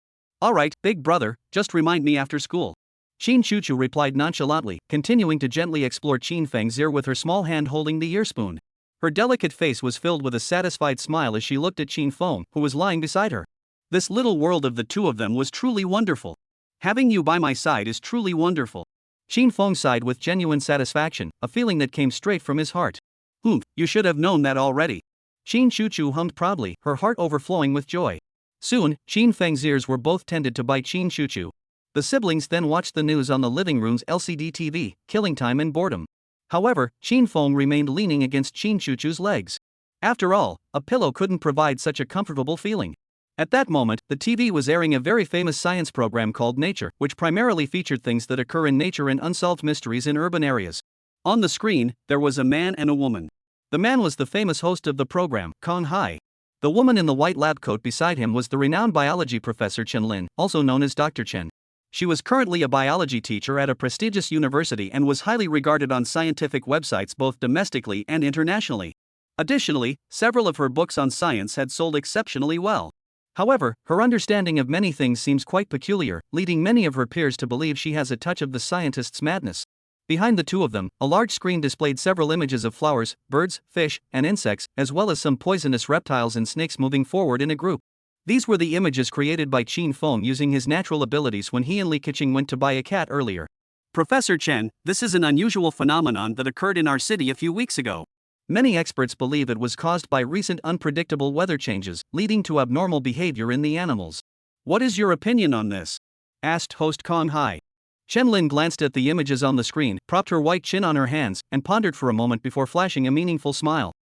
Alright, big brother, just remind me after school. Qin Chuchu replied nonchalantly, continuing to gently explore Qin Feng's ear with her small hand holding the ear spoon. Her delicate face was filled with a satisfied smile as she looked at Qin Feng, who was lying beside her. This little world of the two of them was truly wonderful. Having you by my side is truly wonderful. Qin Feng sighed with genuine satisfaction, a feeling that came straight from his heart. You should have known that already. Qin Chuchu hummed proudly, her heart overflowing with joy. Soon, Qin Feng's ears were both tended to by Qin Chuchu. The siblings then watched the news on the living room's LCD TV, killing time and boredom. However, Qin Feng remained leaning against Qin Chuchu's legs. After all, a pillow couldn't provide such a comfortable feeling. At that moment, the TV was airing a very famous science program called Nature, which primarily featured things that occur in nature and unsolved mysteries in urban areas. On the screen, there was a man and a woman. The man was the famous host of the program, Kong Hai. The woman in the white lab coat beside him was the renowned biology professor Chen Lin, also known as Dr. Chen. She was currently a biology teacher at a prestigious university and was highly regarded on scientific websites both domestically and internationally. Additionally, several of her books on science had sold exceptionally well. However, her understanding of many things seems quite peculiar, leading many of her peers to believe she has a touch of the scientist's madness. Behind the two of them, a large screen displayed several images of flowers, birds, fish, and insects, as well as some poisonous reptiles and snakes moving forward in a group. These were the images created by Qin Feng using his natural abilities when he and Li Keqing went to buy a cat earlier. Professor Chen, this is an unusual phenomenon that occurred in our city a few weeks ago. Many experts believe it was caused by recent unpredictable weather changes, leading to abnormal behavior in the animals. What is your opinion on this? Asked host Kong Hai. Chen Lin glanced at the images on the screen, propped her white chin on her hands, and pondered for a moment before flashing a meaningful smile.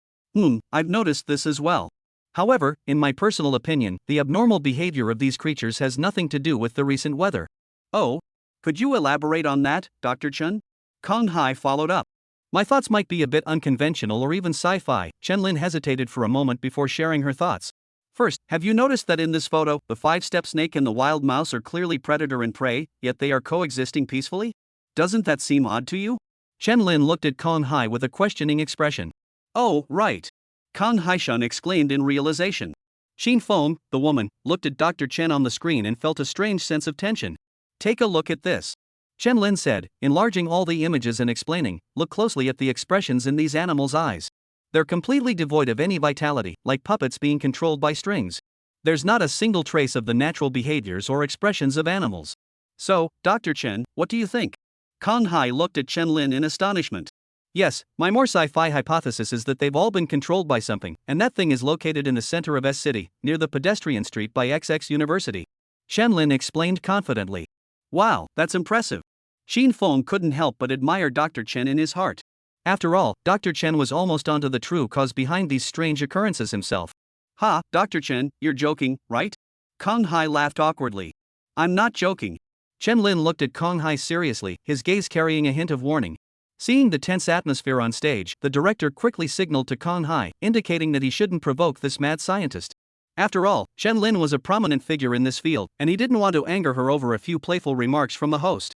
I've noticed this as well. However, in my personal opinion, the abnormal behavior of these creatures has nothing to do with the recent weather. Oh? Could you elaborate on that, Dr. Chen? Kong Hai followed up. My thoughts might be a bit unconventional or even sci-fi. Chen Lin hesitated for a moment before sharing her thoughts. First, have you noticed that in this photo, the five-step snake and the wild mouse are clearly predator and prey, yet they are coexisting peacefully? Doesn't that seem odd to you? Chen Lin looked at Kong Hai with a questioning expression. Oh, right. Kong Haishun exclaimed in realization. Qin Feng, the woman, looked at Dr. Chen on the screen and felt a strange sense of tension. Take a look at this. Chen Lin said, enlarging all the images and explaining, look closely at the expressions in these animals' eyes. They're completely devoid of any vitality, like puppets being controlled by strings. There's not a single trace of the natural behaviors or expressions of animals. So, Dr. Chen, what do you think? Kong Hai looked at Chen Lin in astonishment. Yes, my more sci-fi hypothesis is that they've all been controlled by something, and that thing is located in the center of S-City, near the pedestrian street by XX University. Chen Lin explained confidently. Wow, that's impressive. Qin Feng couldn't help but admire Dr. Chen in his heart. After all, Dr. Chen was almost onto the true cause behind these strange occurrences himself. Ha, Dr. Chen, you're joking, right? Kong Hai laughed awkwardly. I'm not joking. Chen Lin looked at Kong Hai seriously, his gaze carrying a hint of warning. Seeing the tense atmosphere on stage, the director quickly signaled to Kong Hai, indicating that he shouldn't provoke this mad scientist. After all, Chen Lin was a prominent figure in this field, and he didn't want to anger her over a few playful remarks from the host.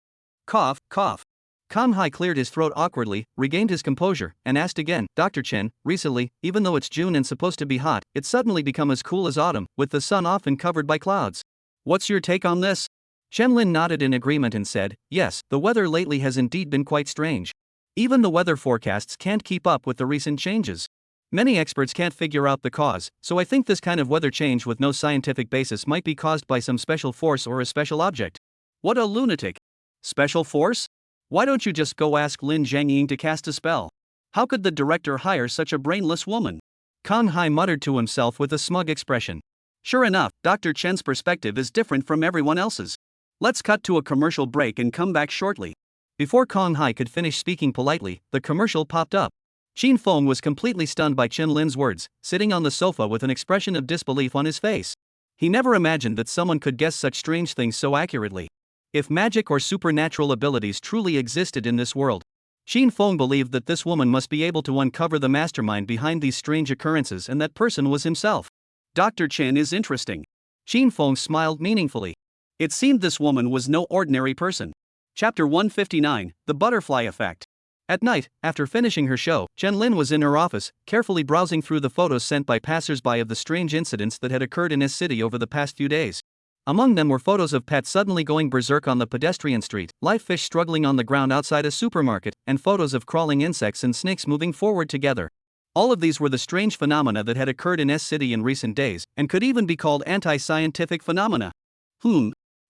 Cough, cough. Kong Hai cleared his throat awkwardly, regained his composure, and asked again, Dr. Chen, recently, even though it's June and supposed to be hot, it's suddenly become as cool as autumn, with the sun often covered by clouds. What's your take on this? Chen-Lin nodded in agreement and said, yes, the weather lately has indeed been quite strange. Even the weather forecasts can't keep up with the recent changes. Many experts can't figure out the cause, so I think this kind of weather change with no scientific basis might be caused by some special force or a special object. What a lunatic. Special force? Why don't you just go ask Lin Zhangying to cast a spell? How could the director hire such a brainless woman? Kang Hai muttered to himself with a smug expression. Sure enough, Dr. Chen's perspective is different from everyone else's. Let's cut to a commercial break and come back shortly. Before Kang Hai could finish speaking politely, the commercial popped up. Qin Feng was completely stunned by Chen Lin's words, sitting on the sofa with an expression of disbelief on his face. He never imagined that someone could guess such strange things so accurately. If magic or supernatural abilities truly existed in this world, Qin Feng believed that this woman must be able to uncover the mastermind behind these strange occurrences, and that person was himself. Dr. Chen is interesting. Qin Feng smiled meaningfully. It seemed this woman was no ordinary person. Chapter 159, The Butterfly Effect. At night, after finishing her show, Chen Lin was in her office, carefully browsing through the photos sent by passers-by of the strange incidents that had occurred in his city over the past few days. Among them were photos of pets suddenly going berserk on the pedestrian street, live fish struggling on the ground outside a supermarket, and photos of crawling insects and snakes moving forward together. All of these were the strange phenomena that had occurred in S City in recent days, and could even be called anti-scientific phenomena.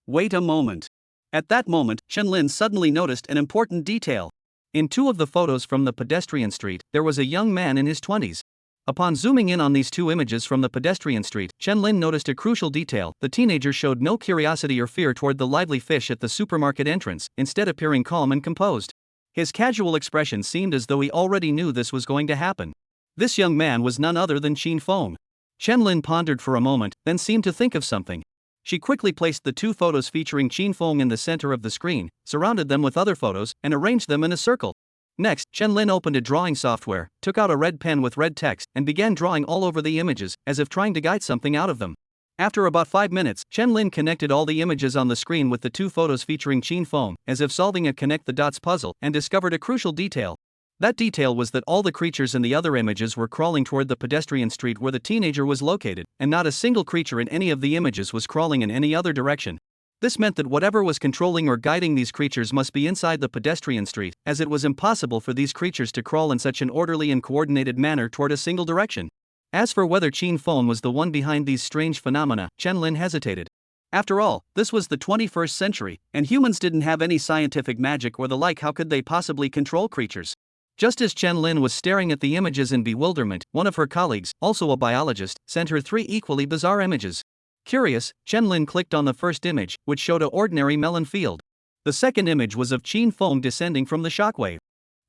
Wait a moment. At that moment, Chen Lin suddenly noticed an important detail. In two of the photos from the pedestrian street, there was a young man in his 20s. Upon zooming in on these two images from the pedestrian street, Chen Lin noticed a crucial detail. The teenager showed no curiosity or fear toward the lively fish at the supermarket entrance, instead appearing calm and composed. His casual expression seemed as though he already knew this was going to happen. This young man was none other than Qin Feng. Chen Lin pondered for a moment, then seemed to think of something. She quickly placed the two photos featuring Qin Feng in the center of the screen, surrounded them with other photos, and arranged them in a circle. Next, Chen Lin opened a drawing software, took out a red pen with red text, and began drawing all over the images, as if trying to guide something out of them. After about 5 minutes, Chen Lin connected all the images on the screen with the two photos featuring Qin Feng, as if solving a connect the dots puzzle, and discovered a crucial detail. That detail was that all the creatures in the other images were crawling toward the pedestrian street where the teenager was located, and not a single creature in any of the images was crawling in any other direction. This meant that whatever was controlling or guiding these creatures must be inside the pedestrian street, as it was impossible for these creatures to crawl in such an orderly and coordinated manner toward a single direction. As for whether Qin Feng was the one behind these strange phenomena, Chen Lin hesitated. After all, this was the 21st century, and humans didn't have any scientific magic or the like. How could they possibly control creatures? Just as Chen Lin was staring at the images in bewilderment, one of her colleagues, also a biologist, sent her 3 equally bizarre images. Curious, Chen Lin clicked on the first image, which showed an ordinary melon field. The second image was of Qin Feng descending from the shockwave.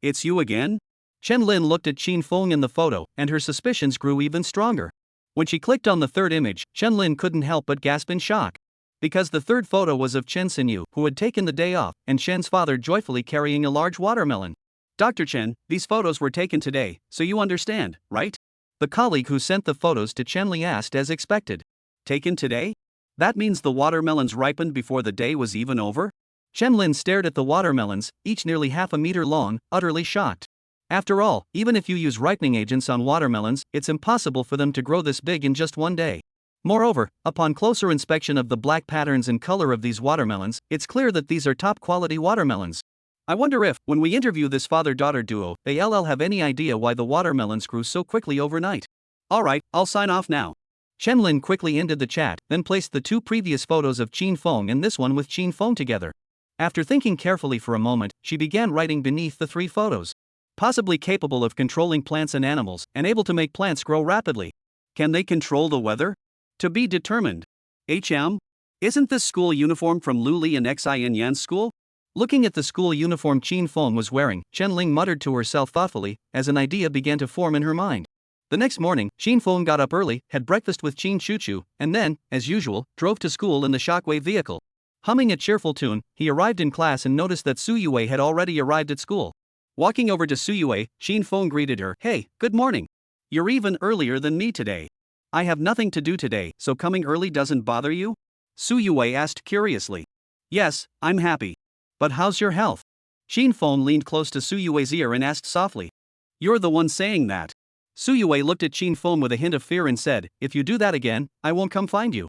It's you again? Chen Lin looked at Qin Feng in the photo, and her suspicions grew even stronger. When she clicked on the third image, Chen Lin couldn't help but gasp in shock. Because the third photo was of Chen Xinyu, who had taken the day off, and Chen's father joyfully carrying a large watermelon. Dr. Chen, these photos were taken today, so you understand, right? The colleague who sent the photos to Chen Li asked as expected. Taken today? That means the watermelons ripened before the day was even over? Chen Lin stared at the watermelons, each nearly half a meter long, utterly shocked. After all, even if you use ripening agents on watermelons, it's impossible for them to grow this big in just one day. Moreover, upon closer inspection of the black patterns and color of these watermelons, it's clear that these are top-quality watermelons. I wonder if, when we interview this father-daughter duo, they'll have any idea why the watermelons grew so quickly overnight. Alright, I'll sign off now. Chen Lin quickly ended the chat, then placed the 2 previous photos of Qin Feng and this one with Qin Feng together. After thinking carefully for a moment, she began writing beneath the 3 photos. Possibly capable of controlling plants and animals, and able to make plants grow rapidly. Can they control the weather? To be determined. Isn't this school uniform from Lu Li and Xin Yan's school? Looking at the school uniform Qin Feng was wearing, Chen Ling muttered to herself thoughtfully, as an idea began to form in her mind. The next morning, Qin Feng got up early, had breakfast with Qin Chuchu, and then, as usual, drove to school in the shockwave vehicle. Humming a cheerful tune, he arrived in class and noticed that Su Yue had already arrived at school. Walking over to Su Yue, Qin Feng greeted her. Hey, good morning. You're even earlier than me today. I have nothing to do today, so coming early doesn't bother you? Su Yue asked curiously. Yes, I'm happy. But how's your health? Qin Feng leaned close to Su Yue's ear and asked softly. You're the one saying that. Su Yue looked at Qin Feng with a hint of fear and said, if you do that again, I won't come find you.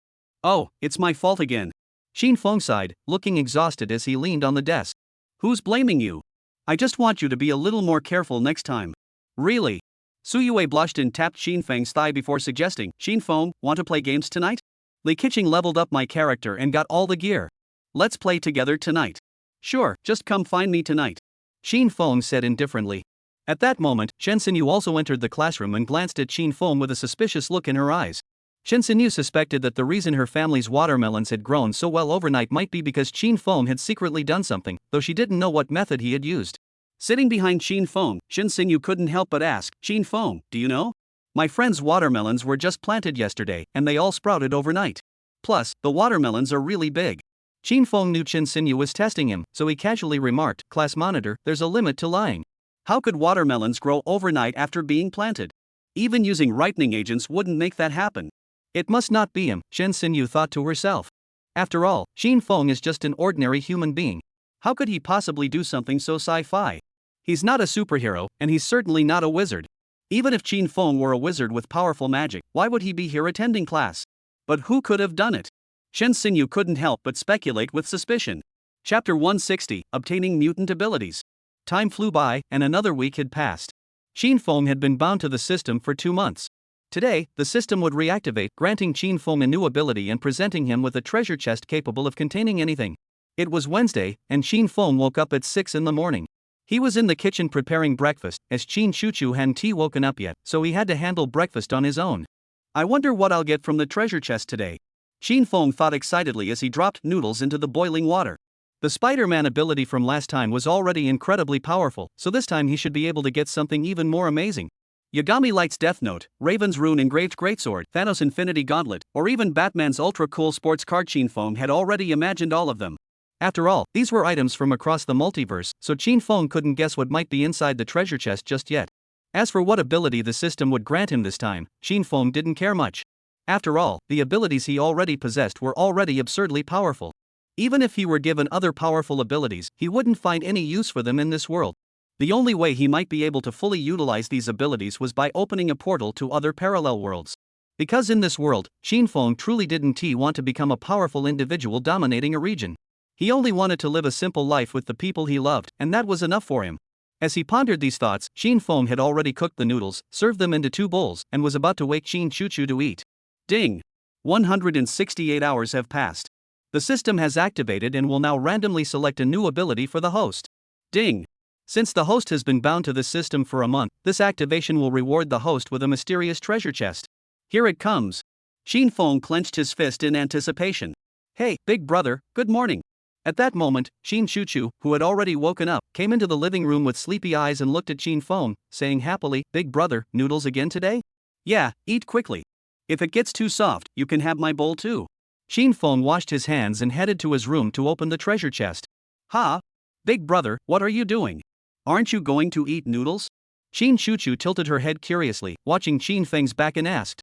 Oh, it's my fault again. Xin Feng sighed, looking exhausted as he leaned on the desk. Who's blaming you? I just want you to be a little more careful next time. Really? Su Yue blushed and tapped Xin Feng's thigh before suggesting, Xin Feng, want to play games tonight? Li Keqing leveled up my character and got all the gear. Let's play together tonight. Sure, just come find me tonight. Xin Feng said indifferently. At that moment, Shen Xinyu also entered the classroom and glanced at Xin Feng with a suspicious look in her eyes. Shen Xinyu suspected that the reason her family's watermelons had grown so well overnight might be because Xin Feng had secretly done something, though she didn't know what method he had used. Sitting behind Xin Feng, Shen Xinyu couldn't help but ask, Xin Feng, do you know? My friend's watermelons were just planted yesterday, and they all sprouted overnight. Plus, the watermelons are really big. Xin Feng knew Shen Xinyu was testing him, so he casually remarked, Class monitor, there's a limit to lying. How could watermelons grow overnight after being planted? Even using ripening agents wouldn't make that happen. It must not be him, Shen Xinyu thought to herself. After all, Xin Feng is just an ordinary human being. How could he possibly do something so sci-fi? He's not a superhero, and he's certainly not a wizard. Even if Xin Feng were a wizard with powerful magic, why would he be here attending class? But who could have done it? Shen Xinyu couldn't help but speculate with suspicion. Chapter 160, Obtaining Mutant Abilities. Time flew by, and another week had passed. Xin Feng had been bound to the system for 2 months. Today, the system would reactivate, granting Xin Feng a new ability and presenting him with a treasure chest capable of containing anything. It was Wednesday, and Xin Feng woke up at 6 in the morning. He was in the kitchen preparing breakfast, as Qin Chuchu hadn't woken up yet, so he had to handle breakfast on his own. I wonder what I'll get from the treasure chest today. Xin Feng thought excitedly as he dropped noodles into the boiling water. The Spider-Man ability from last time was already incredibly powerful, so this time he should be able to get something even more amazing. Yagami Light's Death Note, Raven's Rune Engraved Greatsword, Thanos' Infinity Gauntlet, or even Batman's ultra-cool sports card. Xin Feng had already imagined all of them. After all, these were items from across the multiverse, so Xin Feng couldn't guess what might be inside the treasure chest just yet. As for what ability the system would grant him this time, Xin Feng didn't care much. After all, the abilities he already possessed were already absurdly powerful. Even if he were given other powerful abilities, he wouldn't find any use for them in this world. The only way he might be able to fully utilize these abilities was by opening a portal to other parallel worlds. Because in this world, Xin Feng truly didn't want to become a powerful individual dominating a region. He only wanted to live a simple life with the people he loved, and that was enough for him. As he pondered these thoughts, Xin Feng had already cooked the noodles, served them into 2 bowls, and was about to wake Qin Chuchu to eat. Ding! 168 hours have passed. The system has activated and will now randomly select a new ability for the host. Ding! Since the host has been bound to this system for a month, this activation will reward the host with a mysterious treasure chest. Here it comes. Xin Feng clenched his fist in anticipation. Hey, big brother, good morning. At that moment, Qin Chuchu, who had already woken up, came into the living room with sleepy eyes and looked at Xin Feng, saying happily, Big brother, noodles again today? Yeah, eat quickly. If it gets too soft, you can have my bowl too. Xin Feng washed his hands and headed to his room to open the treasure chest. Ha! Big brother, what are you doing? Aren't you going to eat noodles? Qin Chuchu tilted her head curiously, watching Xin Feng's back and asked.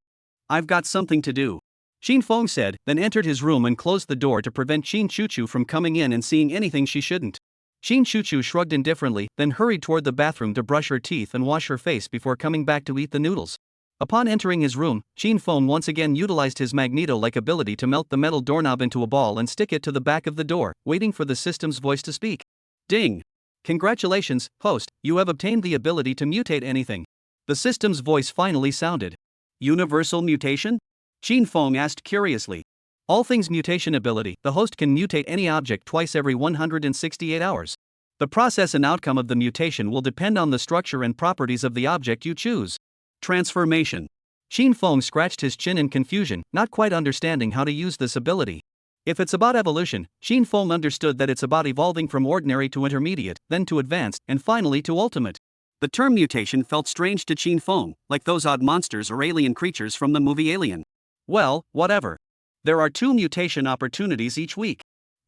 I've got something to do. Xin Feng said, then entered his room and closed the door to prevent Qin Chuchu from coming in and seeing anything she shouldn't. Qin Chuchu shrugged indifferently, then hurried toward the bathroom to brush her teeth and wash her face before coming back to eat the noodles. Upon entering his room, Xin Feng once again utilized his magneto-like ability to melt the metal doorknob into a ball and stick it to the back of the door, waiting for the system's voice to speak. Ding! Congratulations, host, you have obtained the ability to mutate anything. The system's voice finally sounded. Universal mutation? Xin Feng asked curiously. All things mutation ability, the host can mutate any object twice every 168 hours. The process and outcome of the mutation will depend on the structure and properties of the object you choose. Transformation. Xin Feng scratched his chin in confusion, not quite understanding how to use this ability. If it's about evolution, Xin Feng understood that it's about evolving from ordinary to intermediate, then to advanced, and finally to ultimate. The term mutation felt strange to Xin Feng, like those odd monsters or alien creatures from the movie Alien. Well, whatever. There are 2 mutation opportunities each week.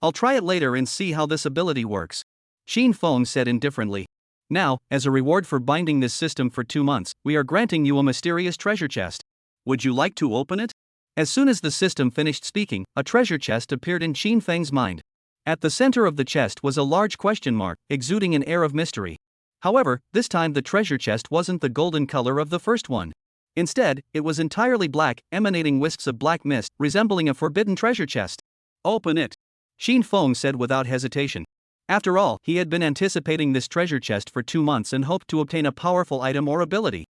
I'll try it later and see how this ability works. Xin Feng said indifferently. Now, as a reward for binding this system for 2 months, we are granting you a mysterious treasure chest. Would you like to open it? As soon as the system finished speaking, a treasure chest appeared in Xin Feng's mind. At the center of the chest was a large question mark, exuding an air of mystery. However, this time the treasure chest wasn't the golden color of the first one. Instead, it was entirely black, emanating wisps of black mist, resembling a forbidden treasure chest. Open it, Xin Feng said without hesitation. After all, he had been anticipating this treasure chest for 2 months and hoped to obtain a powerful item or ability.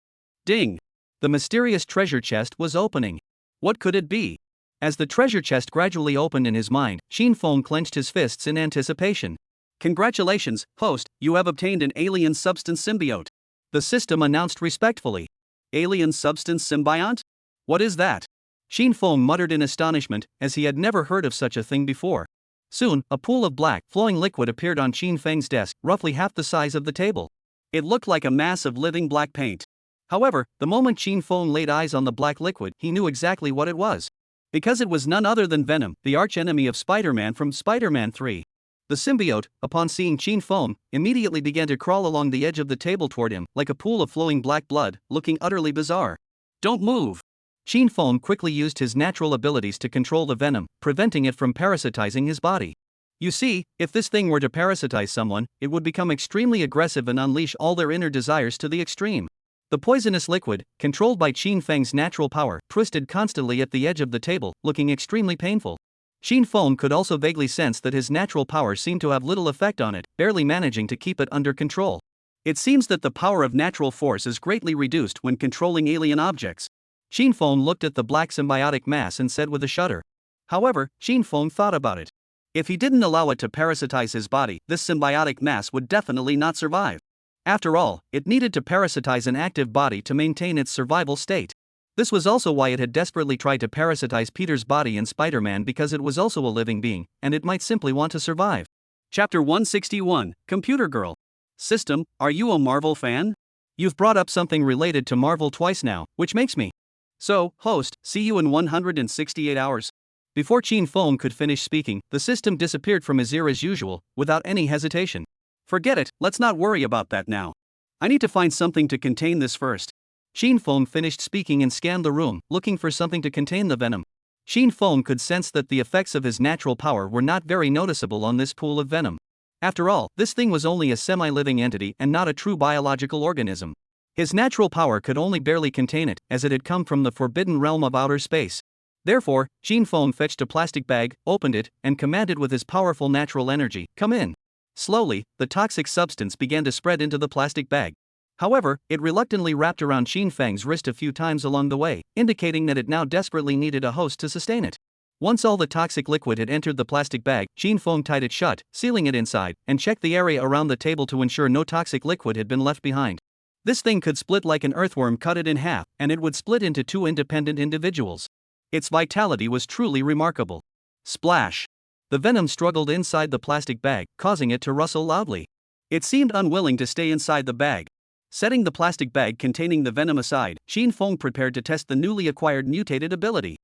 Ding! The mysterious treasure chest was opening. What could it be? As the treasure chest gradually opened in his mind, Xin Feng clenched his fists in anticipation. Congratulations, host, you have obtained an alien substance symbiote. The system announced respectfully. Alien substance symbiont? What is that? Xin Feng muttered in astonishment, as he had never heard of such a thing before. Soon, a pool of black, flowing liquid appeared on Xin Feng's desk, roughly half the size of the table. It looked like a mass of living black paint. However, the moment Xin Feng laid eyes on the black liquid, he knew exactly what it was. Because it was none other than Venom, the arch-enemy of Spider-Man from Spider-Man 3. The symbiote, upon seeing Xin Feng, immediately began to crawl along the edge of the table toward him, like a pool of flowing black blood, looking utterly bizarre. Don't move! Xin Feng quickly used his natural abilities to control the venom, preventing it from parasitizing his body. You see, if this thing were to parasitize someone, it would become extremely aggressive and unleash all their inner desires to the extreme. The poisonous liquid, controlled by Xin Feng's natural power, twisted constantly at the edge of the table, looking extremely painful. Xin Feng could also vaguely sense that his natural power seemed to have little effect on it, barely managing to keep it under control. It seems that the power of natural force is greatly reduced when controlling alien objects. Xin Feng looked at the black symbiotic mass and said with a shudder. However, Xin Feng thought about it. If he didn't allow it to parasitize his body, this symbiotic mass would definitely not survive. After all, it needed to parasitize an active body to maintain its survival state. This was also why it had desperately tried to parasitize Peter's body in Spider-Man, because it was also a living being, and it might simply want to survive. Chapter 161, Computer Girl. System, are you a Marvel fan? You've brought up something related to Marvel twice now, which makes me. So, host, see you in 168 hours. Before Xin Feng could finish speaking, the system disappeared from his ear as usual, without any hesitation. Forget it, let's not worry about that now. I need to find something to contain this first. Xin Feng finished speaking and scanned the room, looking for something to contain the venom. Xin Feng could sense that the effects of his natural power were not very noticeable on this pool of venom. After all, this thing was only a semi-living entity and not a true biological organism. His natural power could only barely contain it, as it had come from the forbidden realm of outer space. Therefore, Xin Feng fetched a plastic bag, opened it, and commanded with his powerful natural energy, "Come in." Slowly, the toxic substance began to spread into the plastic bag. However, it reluctantly wrapped around Xin Feng's wrist a few times along the way, indicating that it now desperately needed a host to sustain it. Once all the toxic liquid had entered the plastic bag, Xin Feng tied it shut, sealing it inside, and checked the area around the table to ensure no toxic liquid had been left behind. This thing could split like an earthworm, cut it in half, and it would split into 2 independent individuals. Its vitality was truly remarkable. Splash! The venom struggled inside the plastic bag, causing it to rustle loudly. It seemed unwilling to stay inside the bag. Setting the plastic bag containing the venom aside, Xin Feng prepared to test the newly acquired mutated ability.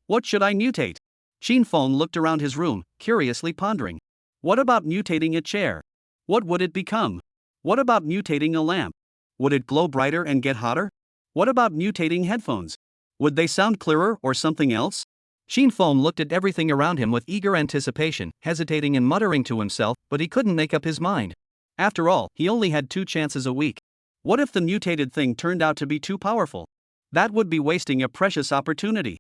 What should I mutate? Xin Feng looked around his room, curiously pondering. What about mutating a chair? What would it become? What about mutating a lamp? Would it glow brighter and get hotter? What about mutating headphones? Would they sound clearer or something else? Xin Feng looked at everything around him with eager anticipation, hesitating and muttering to himself, but he couldn't make up his mind. After all, he only had 2 chances a week. What if the mutated thing turned out to be too powerful? That would be wasting a precious opportunity.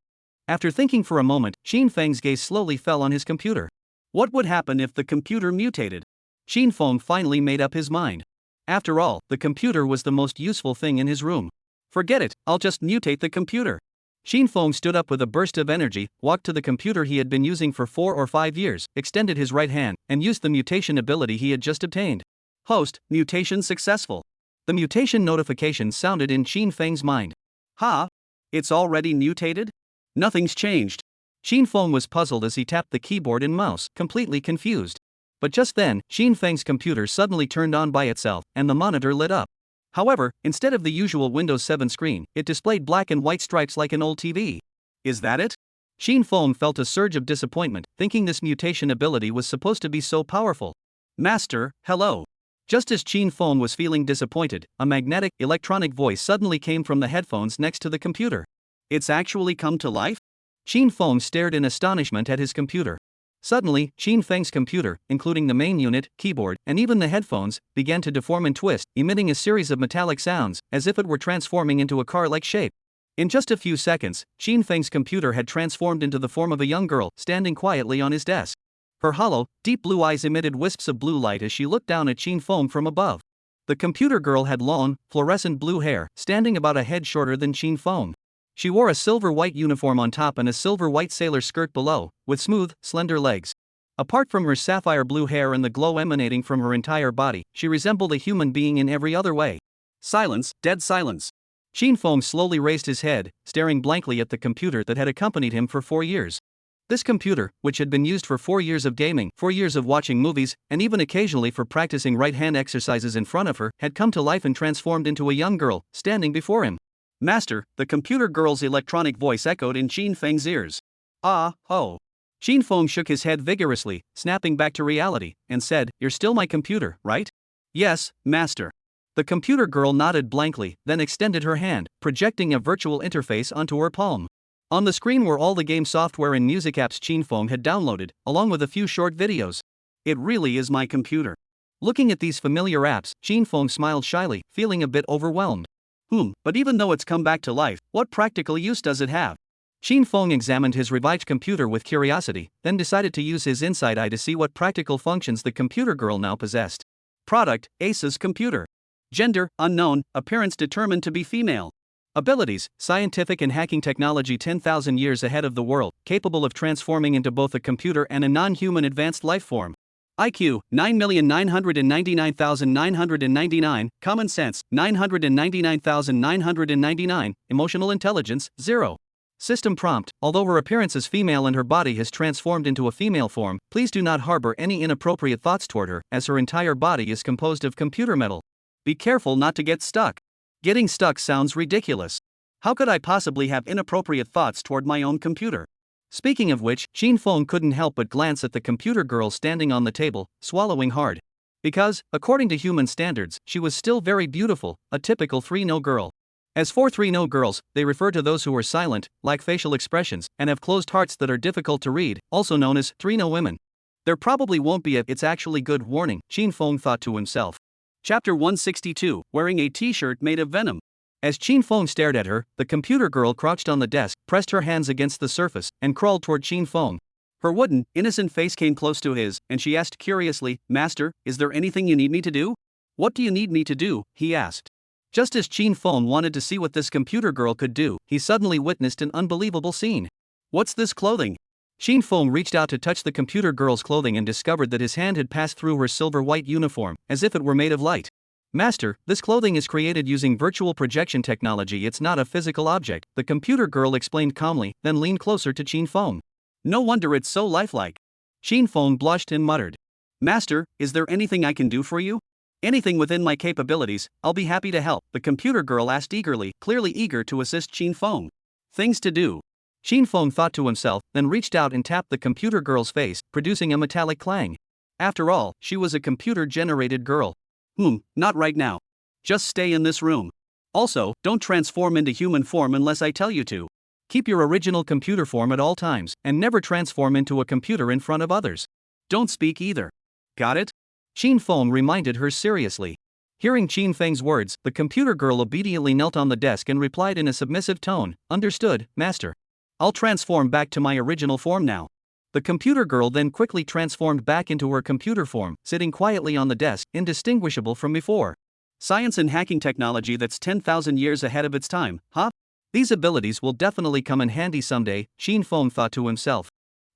After thinking for a moment, Xin Feng's gaze slowly fell on his computer. What would happen if the computer mutated? Xin Feng finally made up his mind. After all, the computer was the most useful thing in his room. Forget it, I'll just mutate the computer. Xin Feng stood up with a burst of energy, walked to the computer he had been using for 4 or 5 years, extended his right hand, and used the mutation ability he had just obtained. Host, mutation successful. The mutation notification sounded in Xin Feng's mind. Ha! It's already mutated? Nothing's changed. Xin Feng was puzzled as he tapped the keyboard and mouse, completely confused. But just then, Xin Feng's computer suddenly turned on by itself, and the monitor lit up. However, instead of the usual Windows 7 screen, it displayed black and white stripes like an old TV. Is that it? Xin Feng felt a surge of disappointment, thinking this mutation ability was supposed to be so powerful. Master, hello. Just as Xin Feng was feeling disappointed, a magnetic, electronic voice suddenly came from the headphones next to the computer. It's actually come to life? Xin Feng stared in astonishment at his computer. Suddenly, Xin Feng's computer, including the main unit, keyboard, and even the headphones, began to deform and twist, emitting a series of metallic sounds, as if it were transforming into a car-like shape. In just a few seconds, Qin Feng's computer had transformed into the form of a young girl, standing quietly on his desk. Her hollow, deep blue eyes emitted wisps of blue light as she looked down at Qin Feng from above. The computer girl had long, fluorescent blue hair, standing about a head shorter than Qin Feng. She wore a silver-white uniform on top and a silver-white sailor skirt below, with smooth, slender legs. Apart from her sapphire blue hair and the glow emanating from her entire body, she resembled a human being in every other way. Silence, dead silence. Qin Feng slowly raised his head, staring blankly at the computer that had accompanied him for 4 years. This computer, which had been used for 4 years of gaming, 4 years of watching movies, and even occasionally for practicing right-hand exercises in front of her, had come to life and transformed into a young girl, standing before him. Master, the computer girl's electronic voice echoed in Qin Feng's ears. Ah, oh. Qin Feng shook his head vigorously, snapping back to reality, and said, "You're still my computer, right?" "Yes, master." The computer girl nodded blankly, then extended her hand, projecting a virtual interface onto her palm. On the screen were all the game software and music apps Qin Feng had downloaded, along with a few short videos. It really is my computer. Looking at these familiar apps, Qin Feng smiled shyly, feeling a bit overwhelmed. But even though it's come back to life, what practical use does it have? Qin Feng examined his revived computer with curiosity, then decided to use his inside eye to see what practical functions the computer girl now possessed. Product, Asus computer. Gender, unknown, appearance determined to be female. Abilities, scientific and hacking technology 10,000 years ahead of the world, capable of transforming into both a computer and a non-human advanced life form. IQ, 9,999,999, common sense, 999,999, emotional intelligence, 0. System prompt, although her appearance is female and her body has transformed into a female form, please do not harbor any inappropriate thoughts toward her, as her entire body is composed of computer metal. Be careful not to get stuck. Getting stuck sounds ridiculous. How could I possibly have inappropriate thoughts toward my own computer? Speaking of which, Qin Feng couldn't help but glance at the computer girl standing on the table, swallowing hard. Because, according to human standards, she was still very beautiful, a typical 3-no girl. As for 3-no girls, they refer to those who are silent, lack facial expressions, and have closed hearts that are difficult to read, also known as 3-no women. There probably won't be a "it's actually good" warning, Qin Feng thought to himself. Chapter 162, wearing a t-shirt made of venom. As Qin Feng stared at her, the computer girl crouched on the desk, pressed her hands against the surface, and crawled toward Qin Feng. Her wooden, innocent face came close to his, and she asked curiously, "Master, is there anything you need me to do?" "What do you need me to do?" he asked. Just as Qin Feng wanted to see what this computer girl could do, he suddenly witnessed an unbelievable scene. "What's this clothing?" Qin Feng reached out to touch the computer girl's clothing and discovered that his hand had passed through her silver-white uniform, as if it were made of light. "Master, this clothing is created using virtual projection technology. It's not a physical object," the computer girl explained calmly, then leaned closer to Qin Feng. "No wonder it's so lifelike." Qin Feng blushed and muttered. "Master, is there anything I can do for you?" "Anything within my capabilities, I'll be happy to help," the computer girl asked eagerly, clearly eager to assist Qin Feng. "Things to do." Qin Feng thought to himself, then reached out and tapped the computer girl's face, producing a metallic clang. After all, she was a computer-generated girl. Not right now. Just stay in this room. Also, don't transform into human form unless I tell you to. Keep your original computer form at all times, and never transform into a computer in front of others. Don't speak either. Got it?" Qin Feng reminded her seriously. Hearing Qin Feng's words, the computer girl obediently knelt on the desk and replied in a submissive tone, "Understood, master. I'll transform back to my original form now." The computer girl then quickly transformed back into her computer form, sitting quietly on the desk, indistinguishable from before. Science and hacking technology that's 10,000 years ahead of its time, huh? These abilities will definitely come in handy someday, Qin Feng thought to himself.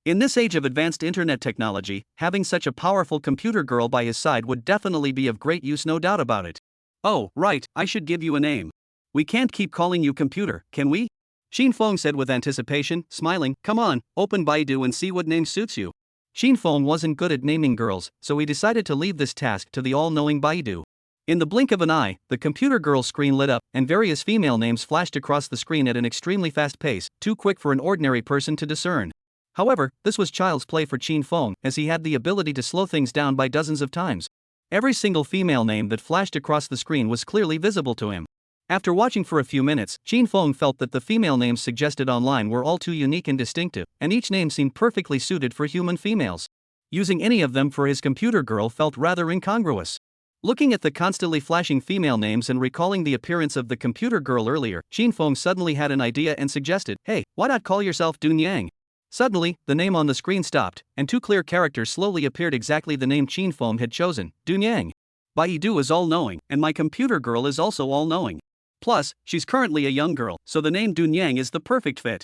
In this age of advanced internet technology, having such a powerful computer girl by his side would definitely be of great use, no doubt about it. "Oh, right, I should give you a name. We can't keep calling you computer, can we?" Qin Feng said with anticipation, smiling. "Come on, open Baidu and see what name suits you." Qin Feng wasn't good at naming girls, so he decided to leave this task to the all-knowing Baidu. In the blink of an eye, the computer girl's screen lit up, and various female names flashed across the screen at an extremely fast pace, too quick for an ordinary person to discern. However, this was child's play for Qin Feng, as he had the ability to slow things down by dozens of times. Every single female name that flashed across the screen was clearly visible to him. After watching for a few minutes, Qin Feng felt that the female names suggested online were all too unique and distinctive, and each name seemed perfectly suited for human females. Using any of them for his computer girl felt rather incongruous. Looking at the constantly flashing female names and recalling the appearance of the computer girl earlier, Qin Feng suddenly had an idea and suggested, "Hey, why not call yourself Dun Yang?" Suddenly, the name on the screen stopped, and two clear characters slowly appeared exactly the name Qin Feng had chosen, Dun Yang. Baidu is all-knowing, and my computer girl is also all-knowing. Plus, she's currently a young girl, so the name Dun Yang is the perfect fit.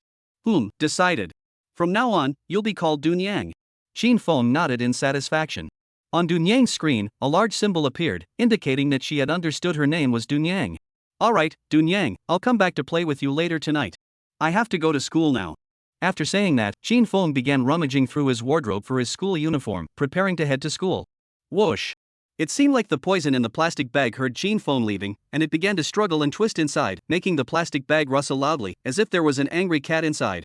Decided. From now on, you'll be called Dun Yang. Qin Feng nodded in satisfaction. On Dun Yang's screen, a large symbol appeared, indicating that she had understood her name was Dun Yang. Alright, Dun Yang, I'll come back to play with you later tonight. I have to go to school now. After saying that, Qin Feng began rummaging through his wardrobe for his school uniform, preparing to head to school. Whoosh! It seemed like the poison in the plastic bag heard Qin Feng leaving, and it began to struggle and twist inside, making the plastic bag rustle loudly, as if there was an angry cat inside.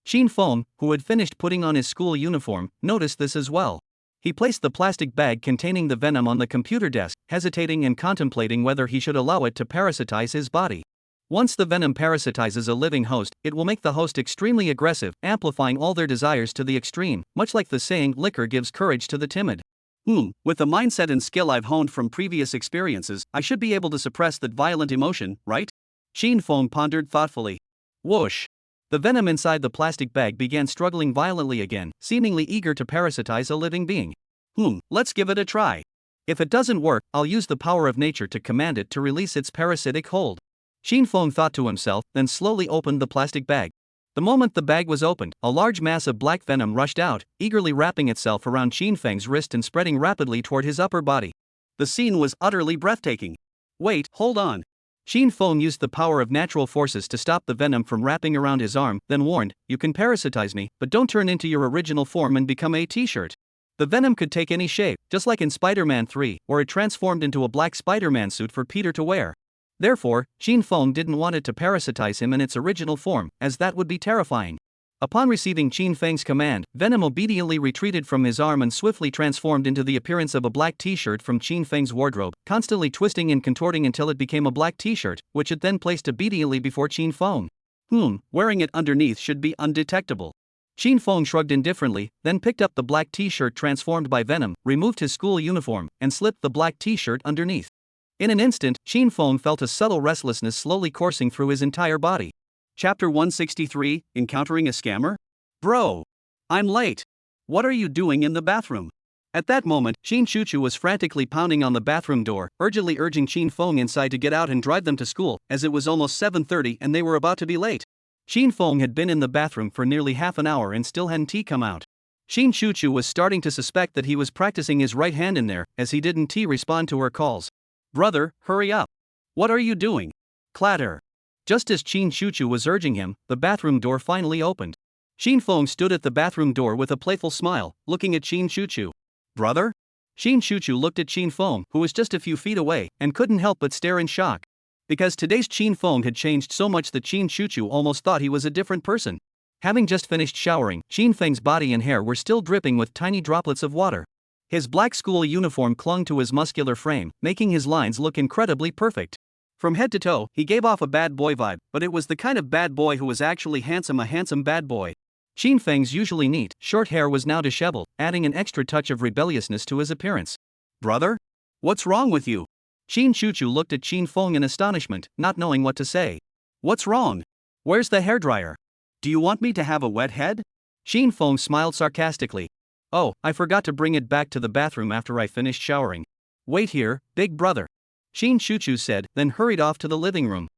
Qin Feng, who had finished putting on his school uniform, noticed this as well. He placed the plastic bag containing the venom on the computer desk, hesitating and contemplating whether he should allow it to parasitize his body. Once the venom parasitizes a living host, it will make the host extremely aggressive, amplifying all their desires to the extreme, much like the saying, liquor gives courage to the timid. With the mindset and skill I've honed from previous experiences, I should be able to suppress that violent emotion, right? Qin Feng pondered thoughtfully. Whoosh! The venom inside the plastic bag began struggling violently again, seemingly eager to parasitize a living being. Let's give it a try. If it doesn't work, I'll use the power of nature to command it to release its parasitic hold. Qin Feng thought to himself, then slowly opened the plastic bag. The moment the bag was opened, a large mass of black venom rushed out, eagerly wrapping itself around Qin Feng's wrist and spreading rapidly toward his upper body. The scene was utterly breathtaking. Wait, hold on. Qin Feng used the power of natural forces to stop the venom from wrapping around his arm, then warned, "You can parasitize me, but don't turn into your original form and become a t-shirt." The venom could take any shape, just like in Spider-Man 3, where it transformed into a black Spider-Man suit for Peter to wear. Therefore, Qin Feng didn't want it to parasitize him in its original form, as that would be terrifying. Upon receiving Qin Feng's command, venom obediently retreated from his arm and swiftly transformed into the appearance of a black t-shirt from Qin Feng's wardrobe, constantly twisting and contorting until it became a black t-shirt, which it then placed obediently before Qin Feng. Wearing it underneath should be undetectable. Qin Feng shrugged indifferently, then picked up the black t-shirt transformed by venom, removed his school uniform, and slipped the black t-shirt underneath. In an instant, Qin Feng felt a subtle restlessness slowly coursing through his entire body. Chapter 163, Encountering a Scammer? Bro! I'm late. What are you doing in the bathroom? At that moment, Qin Chuchu was frantically pounding on the bathroom door, urgently urging Qin Feng inside to get out and drive them to school, as it was almost 7:30 and they were about to be late. Qin Feng had been in the bathroom for nearly half an hour and still hadn't come out. Qin Chuchu was starting to suspect that he was practicing his right hand in there, as he didn't respond to her calls. Brother, hurry up. What are you doing? Clatter. Just as Qin Chuchu was urging him, the bathroom door finally opened. Qin Feng stood at the bathroom door with a playful smile, looking at Qin Chuchu. Brother? Qin Chuchu looked at Qin Feng, who was just a few feet away, and couldn't help but stare in shock. Because today's Qin Feng had changed so much that Qin Chuchu almost thought he was a different person. Having just finished showering, Qin Feng's body and hair were still dripping with tiny droplets of water. His black school uniform clung to his muscular frame, making his lines look incredibly perfect. From head to toe, he gave off a bad boy vibe, but it was the kind of bad boy who was actually handsome, a handsome bad boy. Qin Feng's usually neat, short hair was now disheveled, adding an extra touch of rebelliousness to his appearance. Brother? What's wrong with you? Qin Chuchu looked at Qin Feng in astonishment, not knowing what to say. What's wrong? Where's the hairdryer? Do you want me to have a wet head? Qin Feng smiled sarcastically. Oh, I forgot to bring it back to the bathroom after I finished showering. Wait here, big brother. Qin Chuchu said, then hurried off to the living room.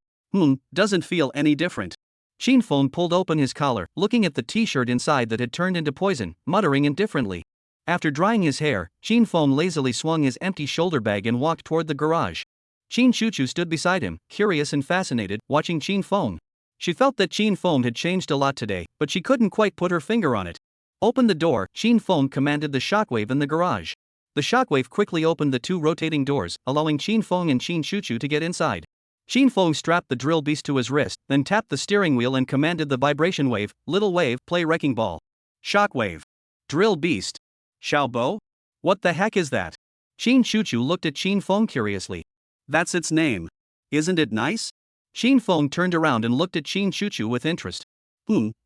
Doesn't feel any different. Qin Feng pulled open his collar, looking at the t-shirt inside that had turned into poison, muttering indifferently. After drying his hair, Qin Feng lazily swung his empty shoulder bag and walked toward the garage. Qin Chuchu stood beside him, curious and fascinated, watching Qin Feng. She felt that Qin Feng had changed a lot today, but she couldn't quite put her finger on it. Open the door, Qin Feng commanded the shockwave in the garage. The shockwave quickly opened the two rotating doors, allowing Qin Feng and Qin Chuchu to get inside. Qin Feng strapped the drill beast to his wrist, then tapped the steering wheel and commanded the vibration wave, little wave, play wrecking ball. Shockwave. Drill beast. Xiaobo? What the heck is that? Qin Chuchu looked at Qin Feng curiously. That's its name. Isn't it nice? Qin Feng turned around and looked at Qin Chuchu with interest.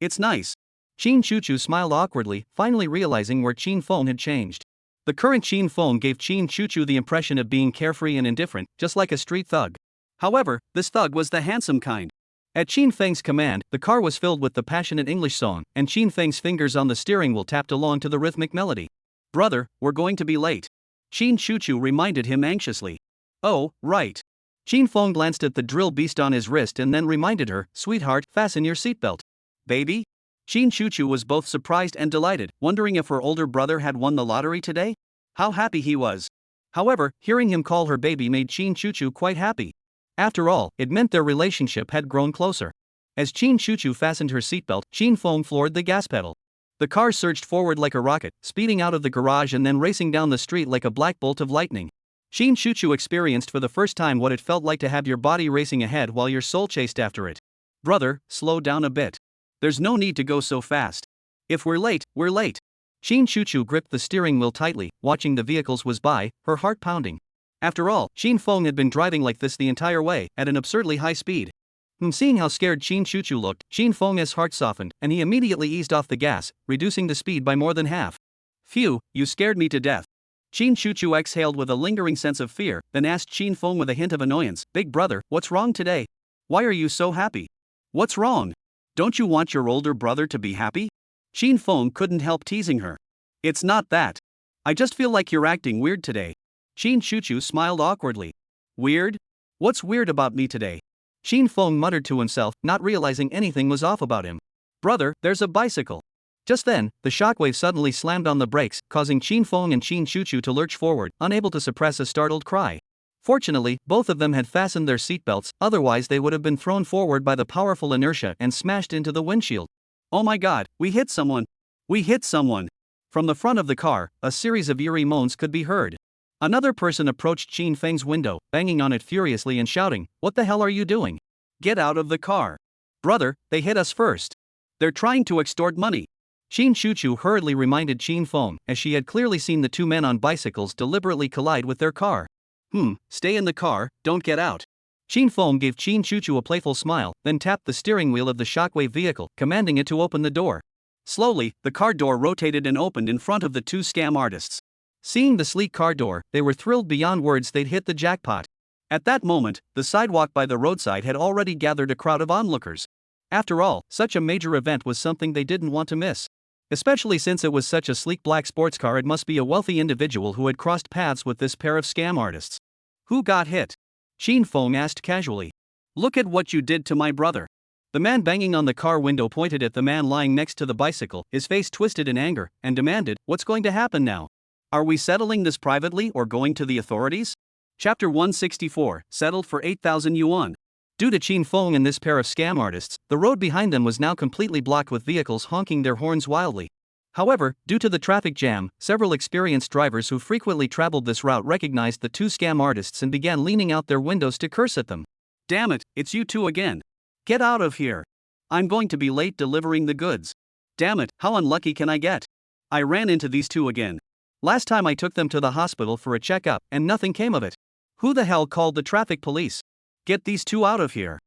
It's nice. Qin Chuchu smiled awkwardly, finally realizing where Qin Feng had changed. The current Qin Feng gave Qin Chuchu the impression of being carefree and indifferent, just like a street thug. However, this thug was the handsome kind. At Qin Feng's command, the car was filled with the passionate English song, and Qin Feng's fingers on the steering wheel tapped along to the rhythmic melody. "Brother, we're going to be late," Qin Chuchu reminded him anxiously. "Oh, right." Qin Feng glanced at the drill beast on his wrist and then reminded her, "Sweetheart, fasten your seatbelt." "Baby?" Qin Chuchu was both surprised and delighted, wondering if her older brother had won the lottery today. How happy he was. However, hearing him call her baby made Qin Chuchu quite happy. After all, it meant their relationship had grown closer. As Qin Chuchu fastened her seatbelt, Qin Feng floored the gas pedal. The car surged forward like a rocket, speeding out of the garage and then racing down the street like a black bolt of lightning. Qin Chuchu experienced for the first time what it felt like to have your body racing ahead while your soul chased after it. "Brother, slow down a bit. There's no need to go so fast. If we're late, we're late." Qin Chuchu gripped the steering wheel tightly, watching the vehicles whiz by, her heart pounding. After all, Qin Feng had been driving like this the entire way, at an absurdly high speed. Seeing how scared Qin Chuchu looked, Qin Feng's heart softened, and he immediately eased off the gas, reducing the speed by more than half. "Phew, you scared me to death." Qin Chuchu exhaled with a lingering sense of fear, then asked Qin Feng with a hint of annoyance, "Big brother, what's wrong today? Why are you so happy? What's wrong? Don't you want your older brother to be happy?" Qin Feng couldn't help teasing her. "It's not that. I just feel like you're acting weird today." Qin Chuchu smiled awkwardly. "Weird? What's weird about me today?" Qin Feng muttered to himself, not realizing anything was off about him. "Brother, there's a bicycle." Just then, the shockwave suddenly slammed on the brakes, causing Qin Feng and Qin Chuchu to lurch forward, unable to suppress a startled cry. Fortunately, both of them had fastened their seatbelts, otherwise they would have been thrown forward by the powerful inertia and smashed into the windshield. "Oh my god, we hit someone! We hit someone!" From the front of the car, a series of eerie moans could be heard. Another person approached Qin Feng's window, banging on it furiously and shouting, "What the hell are you doing? Get out of the car! Brother, they hit us first. They're trying to extort money." Qin Chuchu hurriedly reminded Qin Feng, as she had clearly seen the two men on bicycles deliberately collide with their car. Stay in the car, don't get out." Qin Feng gave Qin Chuchu a playful smile, then tapped the steering wheel of the shockwave vehicle, commanding it to open the door. Slowly, the car door rotated and opened in front of the two scam artists. Seeing the sleek car door, they were thrilled beyond words. They'd hit the jackpot. At that moment, the sidewalk by the roadside had already gathered a crowd of onlookers. After all, such a major event was something they didn't want to miss. Especially since it was such a sleek black sports car, it must be a wealthy individual who had crossed paths with this pair of scam artists. "Who got hit?" Qin Feng asked casually. "Look at what you did to my brother." The man banging on the car window pointed at the man lying next to the bicycle, his face twisted in anger, and demanded, "What's going to happen now? Are we settling this privately or going to the authorities?" Chapter 164, settled for 8,000 yuan. Due to Qin Feng and this pair of scam artists, the road behind them was now completely blocked with vehicles honking their horns wildly. However, due to the traffic jam, several experienced drivers who frequently traveled this route recognized the two scam artists and began leaning out their windows to curse at them. "Damn it, it's you two again. Get out of here. I'm going to be late delivering the goods. Damn it, how unlucky can I get? I ran into these two again. Last time I took them to the hospital for a checkup, and nothing came of it. Who the hell called the traffic police? Get these two out of here.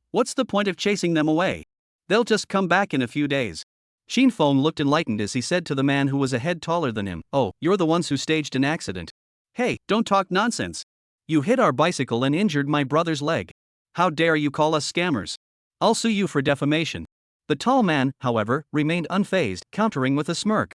What's the point of chasing them away? They'll just come back in a few days." Qin Feng looked enlightened as he said to the man who was a head taller than him, "Oh, you're the ones who staged an accident. Hey, don't talk nonsense. You hit our bicycle and injured my brother's leg. How dare you call us scammers? I'll sue you for defamation." The tall man, however, remained unfazed, countering with a smirk.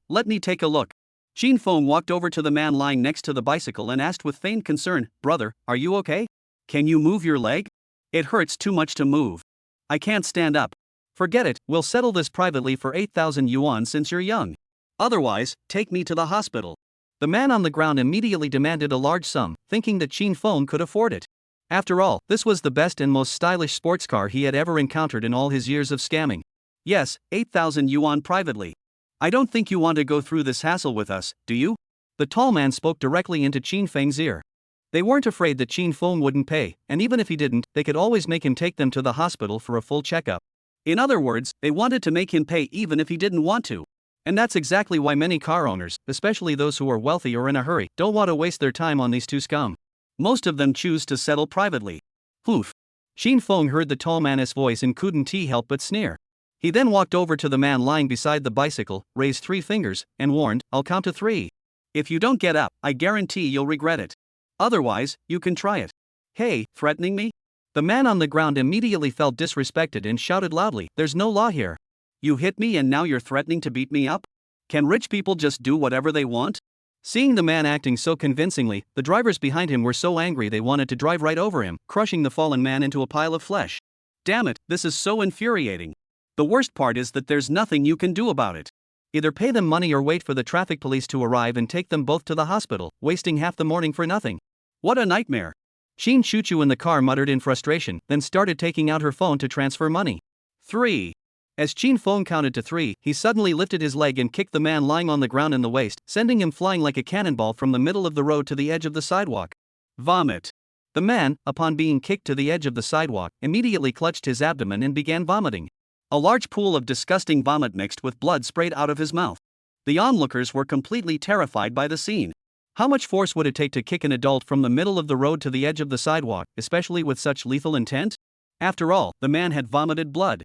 Let me take a look." Qin Feng walked over to the man lying next to the bicycle and asked with feigned concern, "Brother, are you okay? Can you move your leg? It hurts too much to move. I can't stand up." "Forget it, we'll settle this privately for 8,000 yuan since you're young. Otherwise, take me to the hospital." The man on the ground immediately demanded a large sum, thinking that Qin Feng could afford it. After all, this was the best and most stylish sports car he had ever encountered in all his years of scamming. "Yes, 8,000 yuan privately. I don't think you want to go through this hassle with us, do you?" The tall man spoke directly into Qin Feng's ear. They weren't afraid that Qin Feng wouldn't pay, and even if he didn't, they could always make him take them to the hospital for a full checkup. In other words, they wanted to make him pay even if he didn't want to. And that's exactly why many car owners, especially those who are wealthy or in a hurry, don't want to waste their time on these two scum. Most of them choose to settle privately. Qin Feng heard the tall man's voice and couldn't help but sneer. He then walked over to the man lying beside the bicycle, raised 3 fingers, and warned, "I'll count to 3. If you don't get up, I guarantee you'll regret it. Otherwise, you can try it. Hey, threatening me? The man on the ground immediately felt disrespected and shouted loudly, "There's no law here. You hit me and now you're threatening to beat me up? Can rich people just do whatever they want?" Seeing the man acting so convincingly, the drivers behind him were so angry they wanted to drive right over him, crushing the fallen man into a pile of flesh. Damn it, this is so infuriating. The worst part is that there's nothing you can do about it. Either pay them money or wait for the traffic police to arrive and take them both to the hospital, wasting half the morning for nothing. What a nightmare. Shin Chuchu in the car muttered in frustration, then started taking out her phone to transfer money. 3. As Chin Fong counted to 3, he suddenly lifted his leg and kicked the man lying on the ground in the waist, sending him flying like a cannonball from the middle of the road to the edge of the sidewalk. Vomit. The man, upon being kicked to the edge of the sidewalk, immediately clutched his abdomen and began vomiting. A large pool of disgusting vomit mixed with blood sprayed out of his mouth. The onlookers were completely terrified by the scene. How much force would it take to kick an adult from the middle of the road to the edge of the sidewalk, especially with such lethal intent? After all, the man had vomited blood.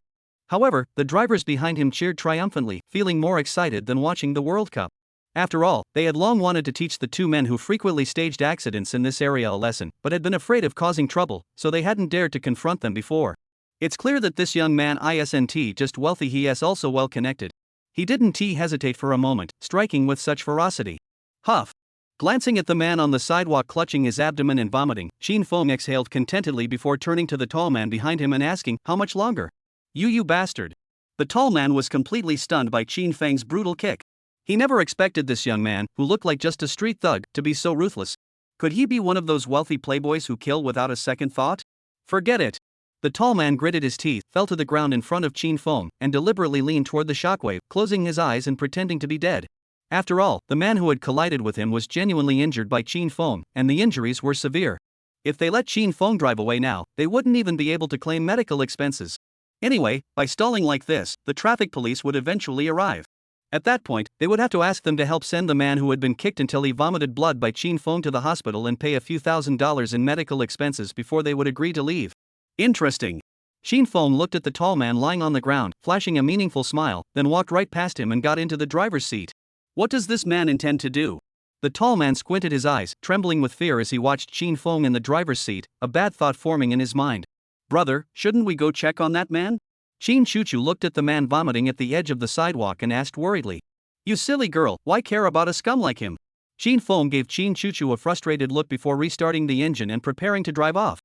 However, the drivers behind him cheered triumphantly, feeling more excited than watching the World Cup. After all, they had long wanted to teach the two men who frequently staged accidents in this area a lesson, but had been afraid of causing trouble, so they hadn't dared to confront them before. It's clear that this young man isn't just wealthy, he is also well connected. He didn't hesitate for a moment, striking with such ferocity. Huff. Glancing at the man on the sidewalk clutching his abdomen and vomiting, Shin Fong exhaled contentedly before turning to the tall man behind him and asking, "How much longer?" You bastard." The tall man was completely stunned by Chin Feng's brutal kick. He never expected this young man, who looked like just a street thug, to be so ruthless. Could he be one of those wealthy playboys who kill without a second thought? Forget it. The tall man gritted his teeth, fell to the ground in front of Chin Feng, and deliberately leaned toward the shockwave, closing his eyes and pretending to be dead. After all, the man who had collided with him was genuinely injured by Chin Feng, and the injuries were severe. If they let Chin Feng drive away now, they wouldn't even be able to claim medical expenses. Anyway, by stalling like this, the traffic police would eventually arrive. At that point, they would have to ask them to help send the man who had been kicked until he vomited blood by Chin Feng to the hospital and pay a few $1,000s in medical expenses before they would agree to leave. Interesting. Chin Feng looked at the tall man lying on the ground, flashing a meaningful smile, then walked right past him and got into the driver's seat. What does this man intend to do? The tall man squinted his eyes, trembling with fear as he watched Chin Feng in the driver's seat, a bad thought forming in his mind. "Brother, shouldn't we go check on that man?" Chin Chuchu looked at the man vomiting at the edge of the sidewalk and asked worriedly. "You silly girl, why care about a scum like him?" Chin Feng gave Chin Chuchu a frustrated look before restarting the engine and preparing to drive off.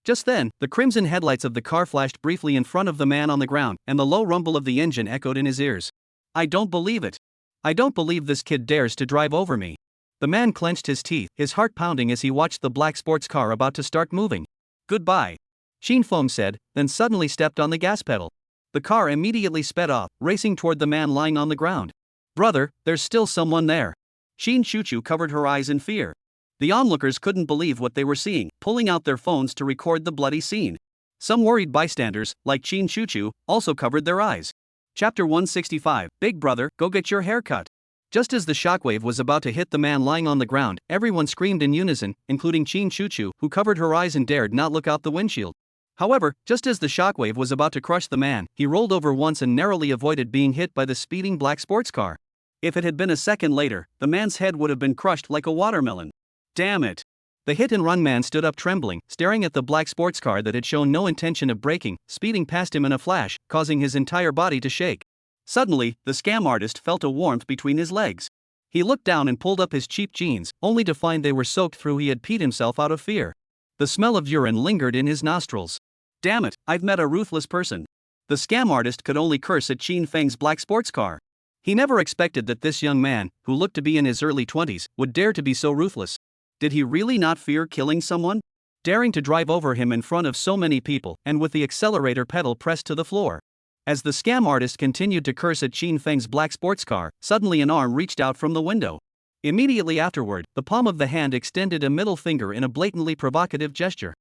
Just then, the crimson headlights of the car flashed briefly in front of the man on the ground, and the low rumble of the engine echoed in his ears. "I don't believe it. I don't believe this kid dares to drive over me." The man clenched his teeth, his heart pounding as he watched the black sports car about to start moving. "Goodbye," Chin Feng said, then suddenly stepped on the gas pedal. The car immediately sped off, racing toward the man lying on the ground. "Brother, there's still someone there." Shin Chuchu covered her eyes in fear. The onlookers couldn't believe what they were seeing, pulling out their phones to record the bloody scene. Some worried bystanders, like Shin Chuchu, also covered their eyes. Chapter 165, Big Brother, Go Get Your Hair Cut. Just as the shockwave was about to hit the man lying on the ground, everyone screamed in unison, including Shin Chuchu, who covered her eyes and dared not look out the windshield. However, just as the shockwave was about to crush the man, he rolled over once and narrowly avoided being hit by the speeding black sports car. If it had been a second later, the man's head would have been crushed like a watermelon. Damn it. The hit-and-run man stood up trembling, staring at the black sports car that had shown no intention of braking, speeding past him in a flash, causing his entire body to shake. Suddenly, the scam artist felt a warmth between his legs. He looked down and pulled up his cheap jeans, only to find they were soaked through. He had peed himself out of fear. The smell of urine lingered in his nostrils. Damn it, I've met a ruthless person. The scam artist could only curse at Chin Feng's black sports car. He never expected that this young man, who looked to be in his early 20s, would dare to be so ruthless. Did he really not fear killing someone? Daring to drive over him in front of so many people, and with the accelerator pedal pressed to the floor. As the scam artist continued to curse at Chin Feng's black sports car, suddenly an arm reached out from the window. Immediately afterward, the palm of the hand extended a middle finger in a blatantly provocative gesture.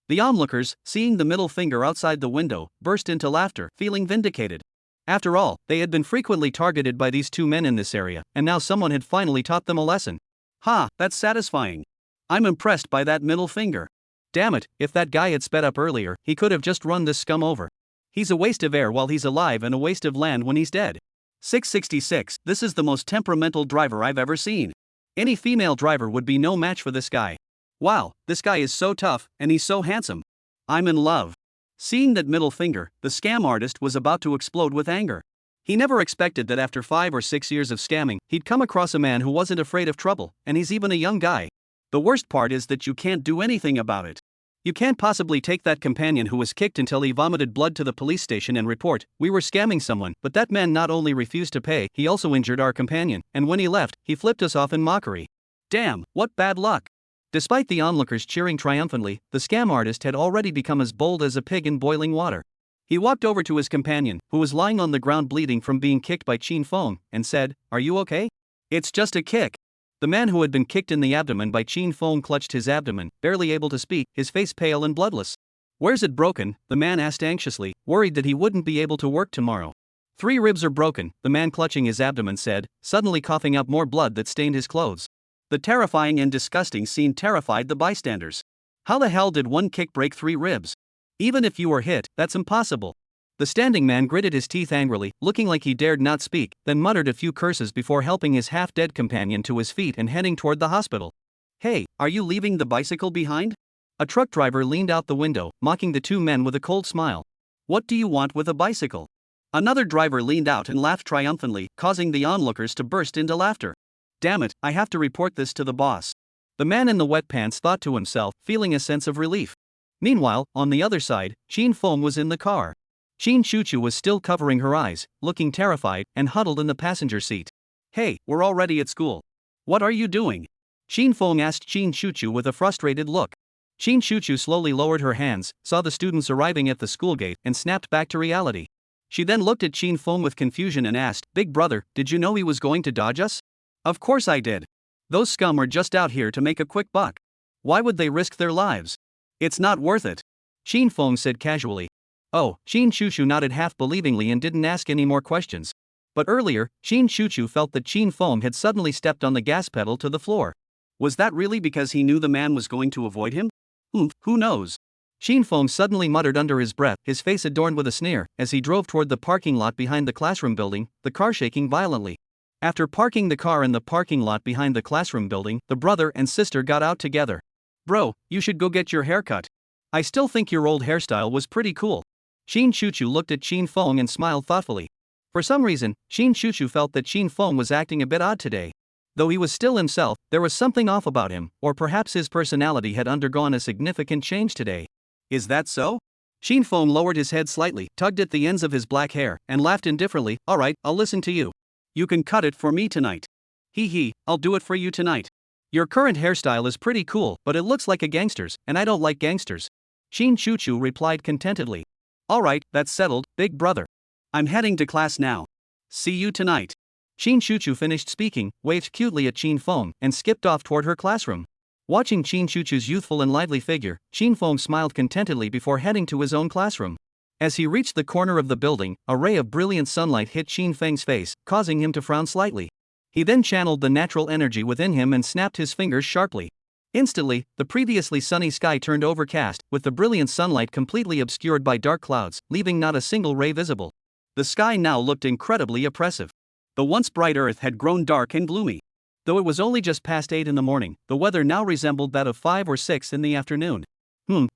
The onlookers, seeing the middle finger outside the window, burst into laughter, feeling vindicated. After all, they had been frequently targeted by these two men in this area, and now someone had finally taught them a lesson. Ha, that's satisfying. I'm impressed by that middle finger. Damn it, if that guy had sped up earlier, he could have just run this scum over. He's a waste of air while he's alive and a waste of land when he's dead. 666, this is the most temperamental driver I've ever seen. Any female driver would be no match for this guy. Wow, this guy is so tough, and he's so handsome. I'm in love. Seeing that middle finger, the scam artist was about to explode with anger. He never expected that after 5 or 6 years of scamming, he'd come across a man who wasn't afraid of trouble, and he's even a young guy. The worst part is that you can't do anything about it. You can't possibly take that companion who was kicked until he vomited blood to the police station and report, "We were scamming someone," but that man not only refused to pay, he also injured our companion, and when he left, he flipped us off in mockery. Damn, what bad luck. Despite the onlookers cheering triumphantly, the scam artist had already become as bold as a pig in boiling water. He walked over to his companion, who was lying on the ground bleeding from being kicked by Chin Fong, and said, "Are you okay?" "It's just a kick." The man who had been kicked in the abdomen by Chin Fong clutched his abdomen, barely able to speak, his face pale and bloodless. "Where's it broken?" the man asked anxiously, worried that he wouldn't be able to work tomorrow. "3 ribs are broken," the man clutching his abdomen said, suddenly coughing up more blood that stained his clothes. The terrifying and disgusting scene terrified the bystanders. How the hell did one kick break 3 ribs? Even if you were hit, that's impossible. The standing man gritted his teeth angrily, looking like he dared not speak, then muttered a few curses before helping his half-dead companion to his feet and heading toward the hospital. "Hey, are you leaving the bicycle behind?" A truck driver leaned out the window, mocking the 2 men with a cold smile. "What do you want with a bicycle?" Another driver leaned out and laughed triumphantly, causing the onlookers to burst into laughter. "Damn it, I have to report this to the boss." The man in the wet pants thought to himself, feeling a sense of relief. Meanwhile, on the other side, Chin Fong was in the car. Chin Chuchu was still covering her eyes, looking terrified, and huddled in the passenger seat. "Hey, we're already at school. What are you doing?" Chin Fong asked Chin Chuchu with a frustrated look. Chin Chuchu slowly lowered her hands, saw the students arriving at the school gate, and snapped back to reality. She then looked at Chin Fong with confusion and asked, "Big brother, did you know he was going to dodge us?" "Of course I did. Those scum are just out here to make a quick buck. Why would they risk their lives? It's not worth it," Chin Fong said casually. Oh, Chin Chuchu nodded half believingly and didn't ask any more questions. But earlier, Chin Chuchu felt that Chin Fong had suddenly stepped on the gas pedal to the floor. Was that really because he knew the man was going to avoid him? Who knows? Chin Fong suddenly muttered under his breath, his face adorned with a sneer, as he drove toward the parking lot behind the classroom building, the car shaking violently. After parking the car in the parking lot behind the classroom building, the brother and sister got out together. "Bro, you should go get your hair cut. I still think your old hairstyle was pretty cool." Chin Chuchu looked at Chin Fong and smiled thoughtfully. For some reason, Chin Chuchu felt that Chin Fong was acting a bit odd today. Though he was still himself, there was something off about him, or perhaps his personality had undergone a significant change today. "Is that so?" Chin Fong lowered his head slightly, tugged at the ends of his black hair, and laughed indifferently. "Alright, I'll listen to you. You can cut it for me tonight." Hee, I'll do it for you tonight. "Your current hairstyle is pretty cool, but it looks like a gangster's, and I don't like gangsters." Chin Chuchu replied contentedly. "Alright, that's settled, big brother. I'm heading to class now. See you tonight." Chin Chuchu finished speaking, waved cutely at Chin Fong, and skipped off toward her classroom. Watching Chin Chuchu's youthful and lively figure, Chin Fong smiled contentedly before heading to his own classroom. As he reached the corner of the building, a ray of brilliant sunlight hit Chin Feng's face, causing him to frown slightly. He then channeled the natural energy within him and snapped his fingers sharply. Instantly, the previously sunny sky turned overcast, with the brilliant sunlight completely obscured by dark clouds, leaving not a single ray visible. The sky now looked incredibly oppressive. The once bright earth had grown dark and gloomy. Though it was only just past 8 in the morning, the weather now resembled that of 5 or 6 in the afternoon.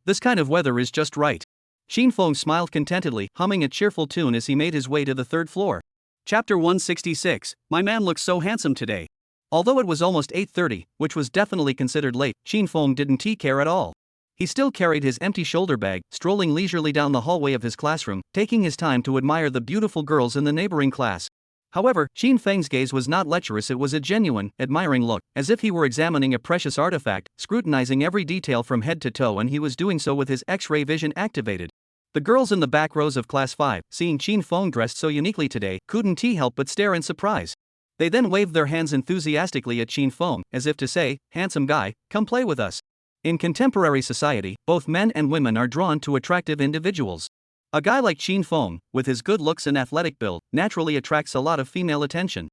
This kind of weather is just right. Chin Fong smiled contentedly, humming a cheerful tune as he made his way to the 3rd floor. Chapter 166, My man looks so handsome today. Although it was almost 8:30, which was definitely considered late, Chin Fong didn't care at all. He still carried his empty shoulder bag, strolling leisurely down the hallway of his classroom, taking his time to admire the beautiful girls in the neighboring class. However, Chin Feng's gaze was not lecherous, it was a genuine, admiring look, as if he were examining a precious artifact, scrutinizing every detail from head to toe, and he was doing so with his X-ray vision activated. The girls in the back rows of Class 5, seeing Chin Fong dressed so uniquely today, couldn't help but stare in surprise. They then waved their hands enthusiastically at Chin Fong, as if to say, "Handsome guy, come play with us." In contemporary society, both men and women are drawn to attractive individuals. A guy like Chin Fong, with his good looks and athletic build, naturally attracts a lot of female attention.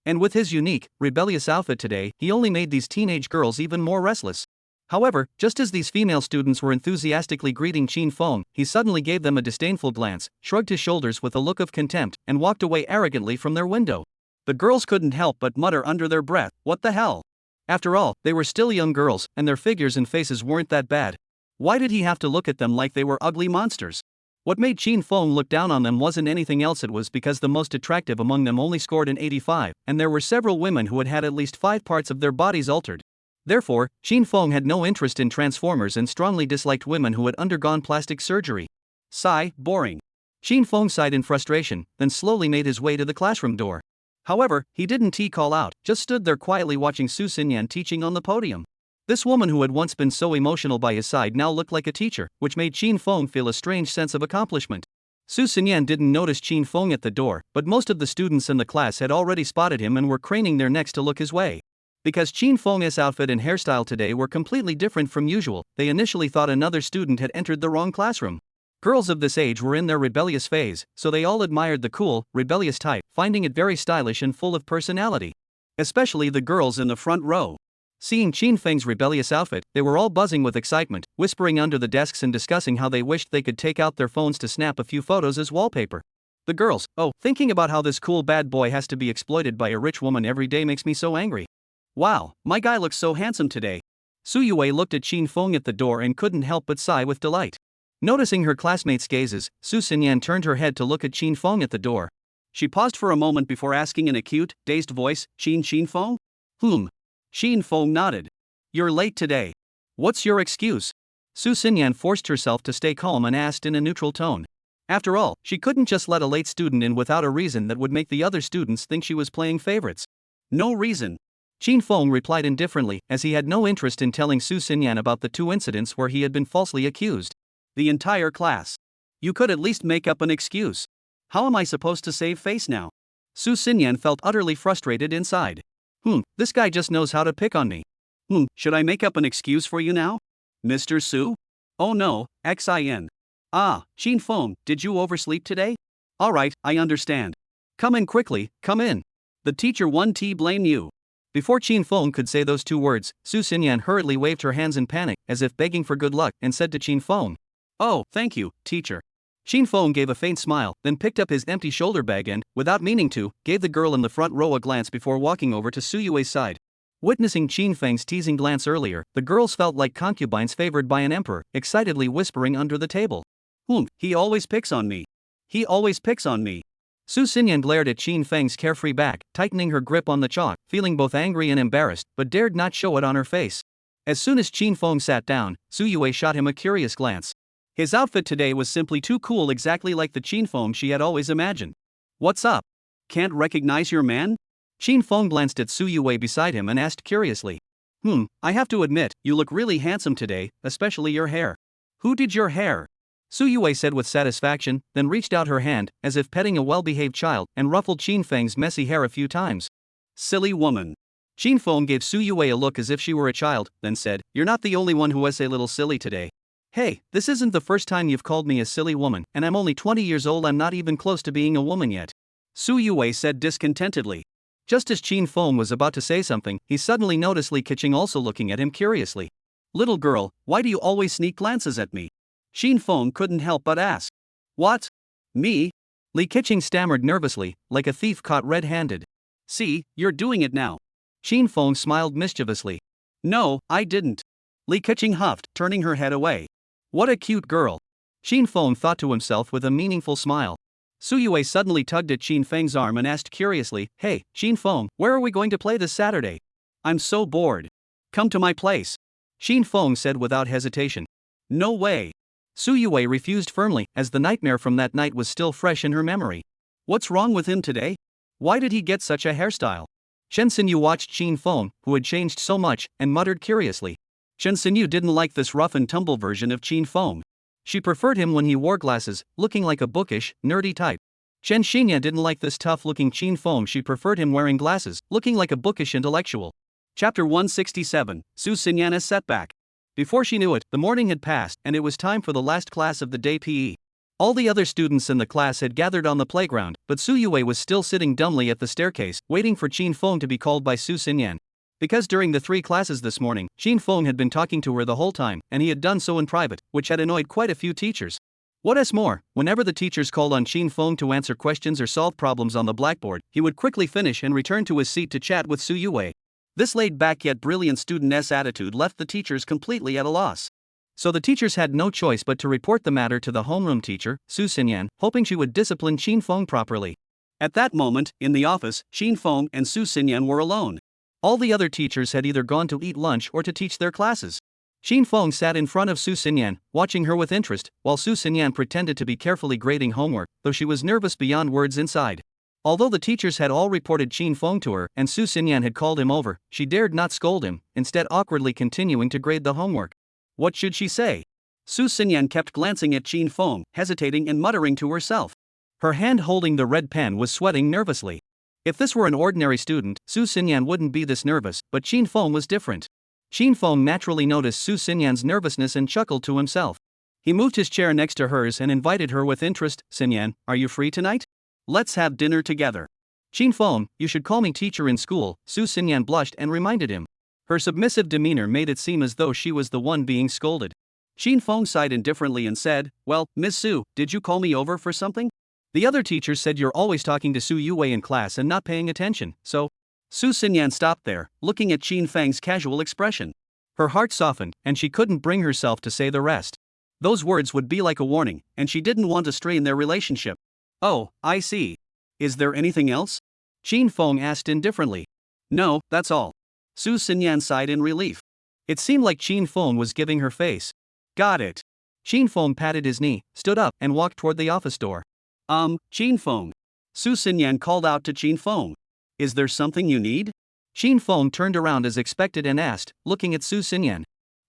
And with his unique, rebellious outfit today, he only made these teenage girls even more restless. However, just as these female students were enthusiastically greeting Chin Fong, he suddenly gave them a disdainful glance, shrugged his shoulders with a look of contempt, and walked away arrogantly from their window. The girls couldn't help but mutter under their breath, "What the hell? After all, they were still young girls, and their figures and faces weren't that bad. Why did he have to look at them like they were ugly monsters? What made Chin Feng look down on them wasn't anything else, it was because the most attractive among them only scored an 85, and there were several women who had had at least 5 parts of their bodies altered. Therefore, Chin Feng had no interest in Transformers and strongly disliked women who had undergone plastic surgery. Sigh, boring. Chin Feng sighed in frustration, then slowly made his way to the classroom door. However, he didn't call out, just stood there quietly watching Su Xinyan teaching on the podium. This woman who had once been so emotional by his side now looked like a teacher, which made Chin Feng feel a strange sense of accomplishment. Su Xinyan didn't notice Chin Feng at the door, but most of the students in the class had already spotted him and were craning their necks to look his way. Because Chin Feng's outfit and hairstyle today were completely different from usual, they initially thought another student had entered the wrong classroom. Girls of this age were in their rebellious phase, so they all admired the cool, rebellious type, finding it very stylish and full of personality. Especially the girls in the front row. Seeing Chin Feng's rebellious outfit, they were all buzzing with excitement, whispering under the desks and discussing how they wished they could take out their phones to snap a few photos as wallpaper. The girls, thinking about how this cool bad boy has to be exploited by a rich woman every day makes me so angry. Wow, my guy looks so handsome today. Su Yue looked at Chin Feng at the door and couldn't help but sigh with delight. Noticing her classmates' gazes, Su Xinyan turned her head to look at Chin Feng at the door. She paused for a moment before asking in a cute, dazed voice, Chin Feng? Chin Feng nodded. You're late today. What's your excuse? Su Xinyan forced herself to stay calm and asked in a neutral tone. After all, she couldn't just let a late student in without a reason that would make the other students think she was playing favorites. No reason. Chin Feng replied indifferently, as he had no interest in telling Su Xinyan about the 2 incidents where he had been falsely accused. The entire class. You could at least make up an excuse. How am I supposed to save face now? Su Xinyan felt utterly frustrated inside. This guy just knows how to pick on me. Should I make up an excuse for you now? Mr. Su? Oh no, Xin. Chin Feng, did you oversleep today? Alright, I understand. Come in quickly, come in. The teacher 1T blame you. Before Chin Feng could say those 2 words, Su Xinyan hurriedly waved her hands in panic, as if begging for good luck, and said to Chin Feng, "Oh, thank you, teacher." Chin Feng gave a faint smile, then picked up his empty shoulder bag and, without meaning to, gave the girl in the front row a glance before walking over to Su Yue's side. Witnessing Chin Feng's teasing glance earlier, the girls felt like concubines favored by an emperor, excitedly whispering under the table. He always picks on me. He always picks on me. Su Xinyan glared at Chin Feng's carefree back, tightening her grip on the chalk, feeling both angry and embarrassed, but dared not show it on her face. As soon as Chin Feng sat down, Su Yue shot him a curious glance. His outfit today was simply too cool, exactly like the Chin Feng she had always imagined. What's up? Can't recognize your man? Chin Feng glanced at Su Yue beside him and asked curiously. I have to admit, you look really handsome today, especially your hair. Who did your hair? Su Yue said with satisfaction, then reached out her hand, as if petting a well-behaved child, and ruffled Chin Feng's messy hair a few times. Silly woman. Chin Feng gave Su Yue a look as if she were a child, then said, You're not the only one who was a little silly today. Hey, this isn't the first time you've called me a silly woman, and I'm only 20 years old, I'm not even close to being a woman yet. Su Yue said discontentedly. Just as Chin Feng was about to say something, he suddenly noticed Li Keqing also looking at him curiously. Little girl, why do you always sneak glances at me? Chin Feng couldn't help but ask. What? Me? Li Keqing stammered nervously, like a thief caught red-handed. See, you're doing it now. Chin Feng smiled mischievously. No, I didn't. Li Keqing huffed, turning her head away. What a cute girl. Chin Feng thought to himself with a meaningful smile. Su Yue suddenly tugged at Chin Feng's arm and asked curiously, Hey, Chin Feng, where are we going to play this Saturday? I'm so bored. Come to my place. Chin Feng said without hesitation. No way. Su Yue refused firmly, as the nightmare from that night was still fresh in her memory. What's wrong with him today? Why did he get such a hairstyle? Chen Xinyu watched Chin Feng, who had changed so much, and muttered curiously. Chen Xinyu didn't like this rough and tumble version of Chin Feng. She preferred him when he wore glasses, looking like a bookish, nerdy type. Chen Xinyu didn't like this tough-looking Chin Feng. She preferred him wearing glasses, looking like a bookish intellectual. Chapter 167, Su Xinyan's Setback. Before she knew it, the morning had passed, and it was time for the last class of the day PE. All the other students in the class had gathered on the playground, but Su Yue was still sitting dumbly at the staircase, waiting for Chin Feng to be called by Su Xinyan. Because during the 3 classes this morning, Chin Feng had been talking to her the whole time, and he had done so in private, which had annoyed quite a few teachers. What's more, whenever the teachers called on Chin Feng to answer questions or solve problems on the blackboard, he would quickly finish and return to his seat to chat with Su Yue. This laid-back yet brilliant student's attitude left the teachers completely at a loss. So the teachers had no choice but to report the matter to the homeroom teacher, Su Xinyan, hoping she would discipline Qin Feng properly. At that moment, in the office, Qin Feng and Su Xinyan were alone. All the other teachers had either gone to eat lunch or to teach their classes. Qin Feng sat in front of Su Xinyan, watching her with interest, while Su Xinyan pretended to be carefully grading homework, though she was nervous beyond words inside. Although the teachers had all reported Qin Feng to her and Su Xinyan had called him over, she dared not scold him, instead awkwardly continuing to grade the homework. What should she say? Su Xinyan kept glancing at Qin Feng, hesitating and muttering to herself. Her hand holding the red pen was sweating nervously. If this were an ordinary student, Su Xinyan wouldn't be this nervous, but Qin Feng was different. Qin Feng naturally noticed Su Xinyan's nervousness and chuckled to himself. He moved his chair next to hers and invited her with interest. Xinyan, are you free tonight? Let's have dinner together. Qin Feng, you should call me teacher in school, Su Xinyan blushed and reminded him. Her submissive demeanor made it seem as though she was the one being scolded. Qin Feng sighed indifferently and said, well, Miss Su, did you call me over for something? The other teachers said you're always talking to Su Yue in class and not paying attention, so. Su Xinyan stopped there, looking at Qin Feng's casual expression. Her heart softened, and she couldn't bring herself to say the rest. Those words would be like a warning, and she didn't want to strain their relationship. Oh, I see. Is there anything else? Qin Feng asked indifferently. No, that's all. Su Xinyan sighed in relief. It seemed like Qin Feng was giving her face. Got it. Qin Feng patted his knee, stood up, and walked toward the office door. Qin Feng. Su Xinyan called out to Qin Feng. Is there something you need? Qin Feng turned around as expected and asked, looking at Su Xinyan.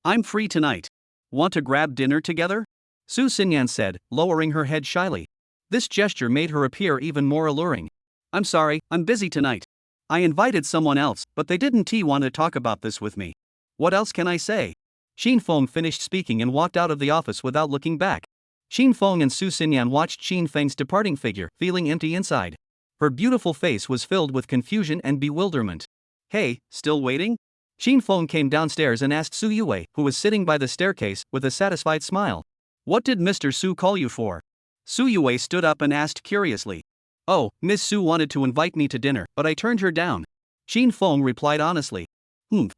I'm free tonight. Want to grab dinner together? Su Xinyan said, lowering her head shyly. This gesture made her appear even more alluring. I'm sorry, I'm busy tonight. I invited someone else, but they didn't want to talk about this with me. What else can I say? Qin Feng finished speaking and walked out of the office without looking back. Qin Feng and Su Xinyan watched Qin Feng's departing figure, feeling empty inside. Her beautiful face was filled with confusion and bewilderment. Hey, still waiting? Qin Feng came downstairs and asked Su Yue, who was sitting by the staircase, with a satisfied smile. What did Mr. Su call you for? Su Yue stood up and asked curiously. Oh, Miss Su wanted to invite me to dinner, but I turned her down. Qin Feng replied honestly.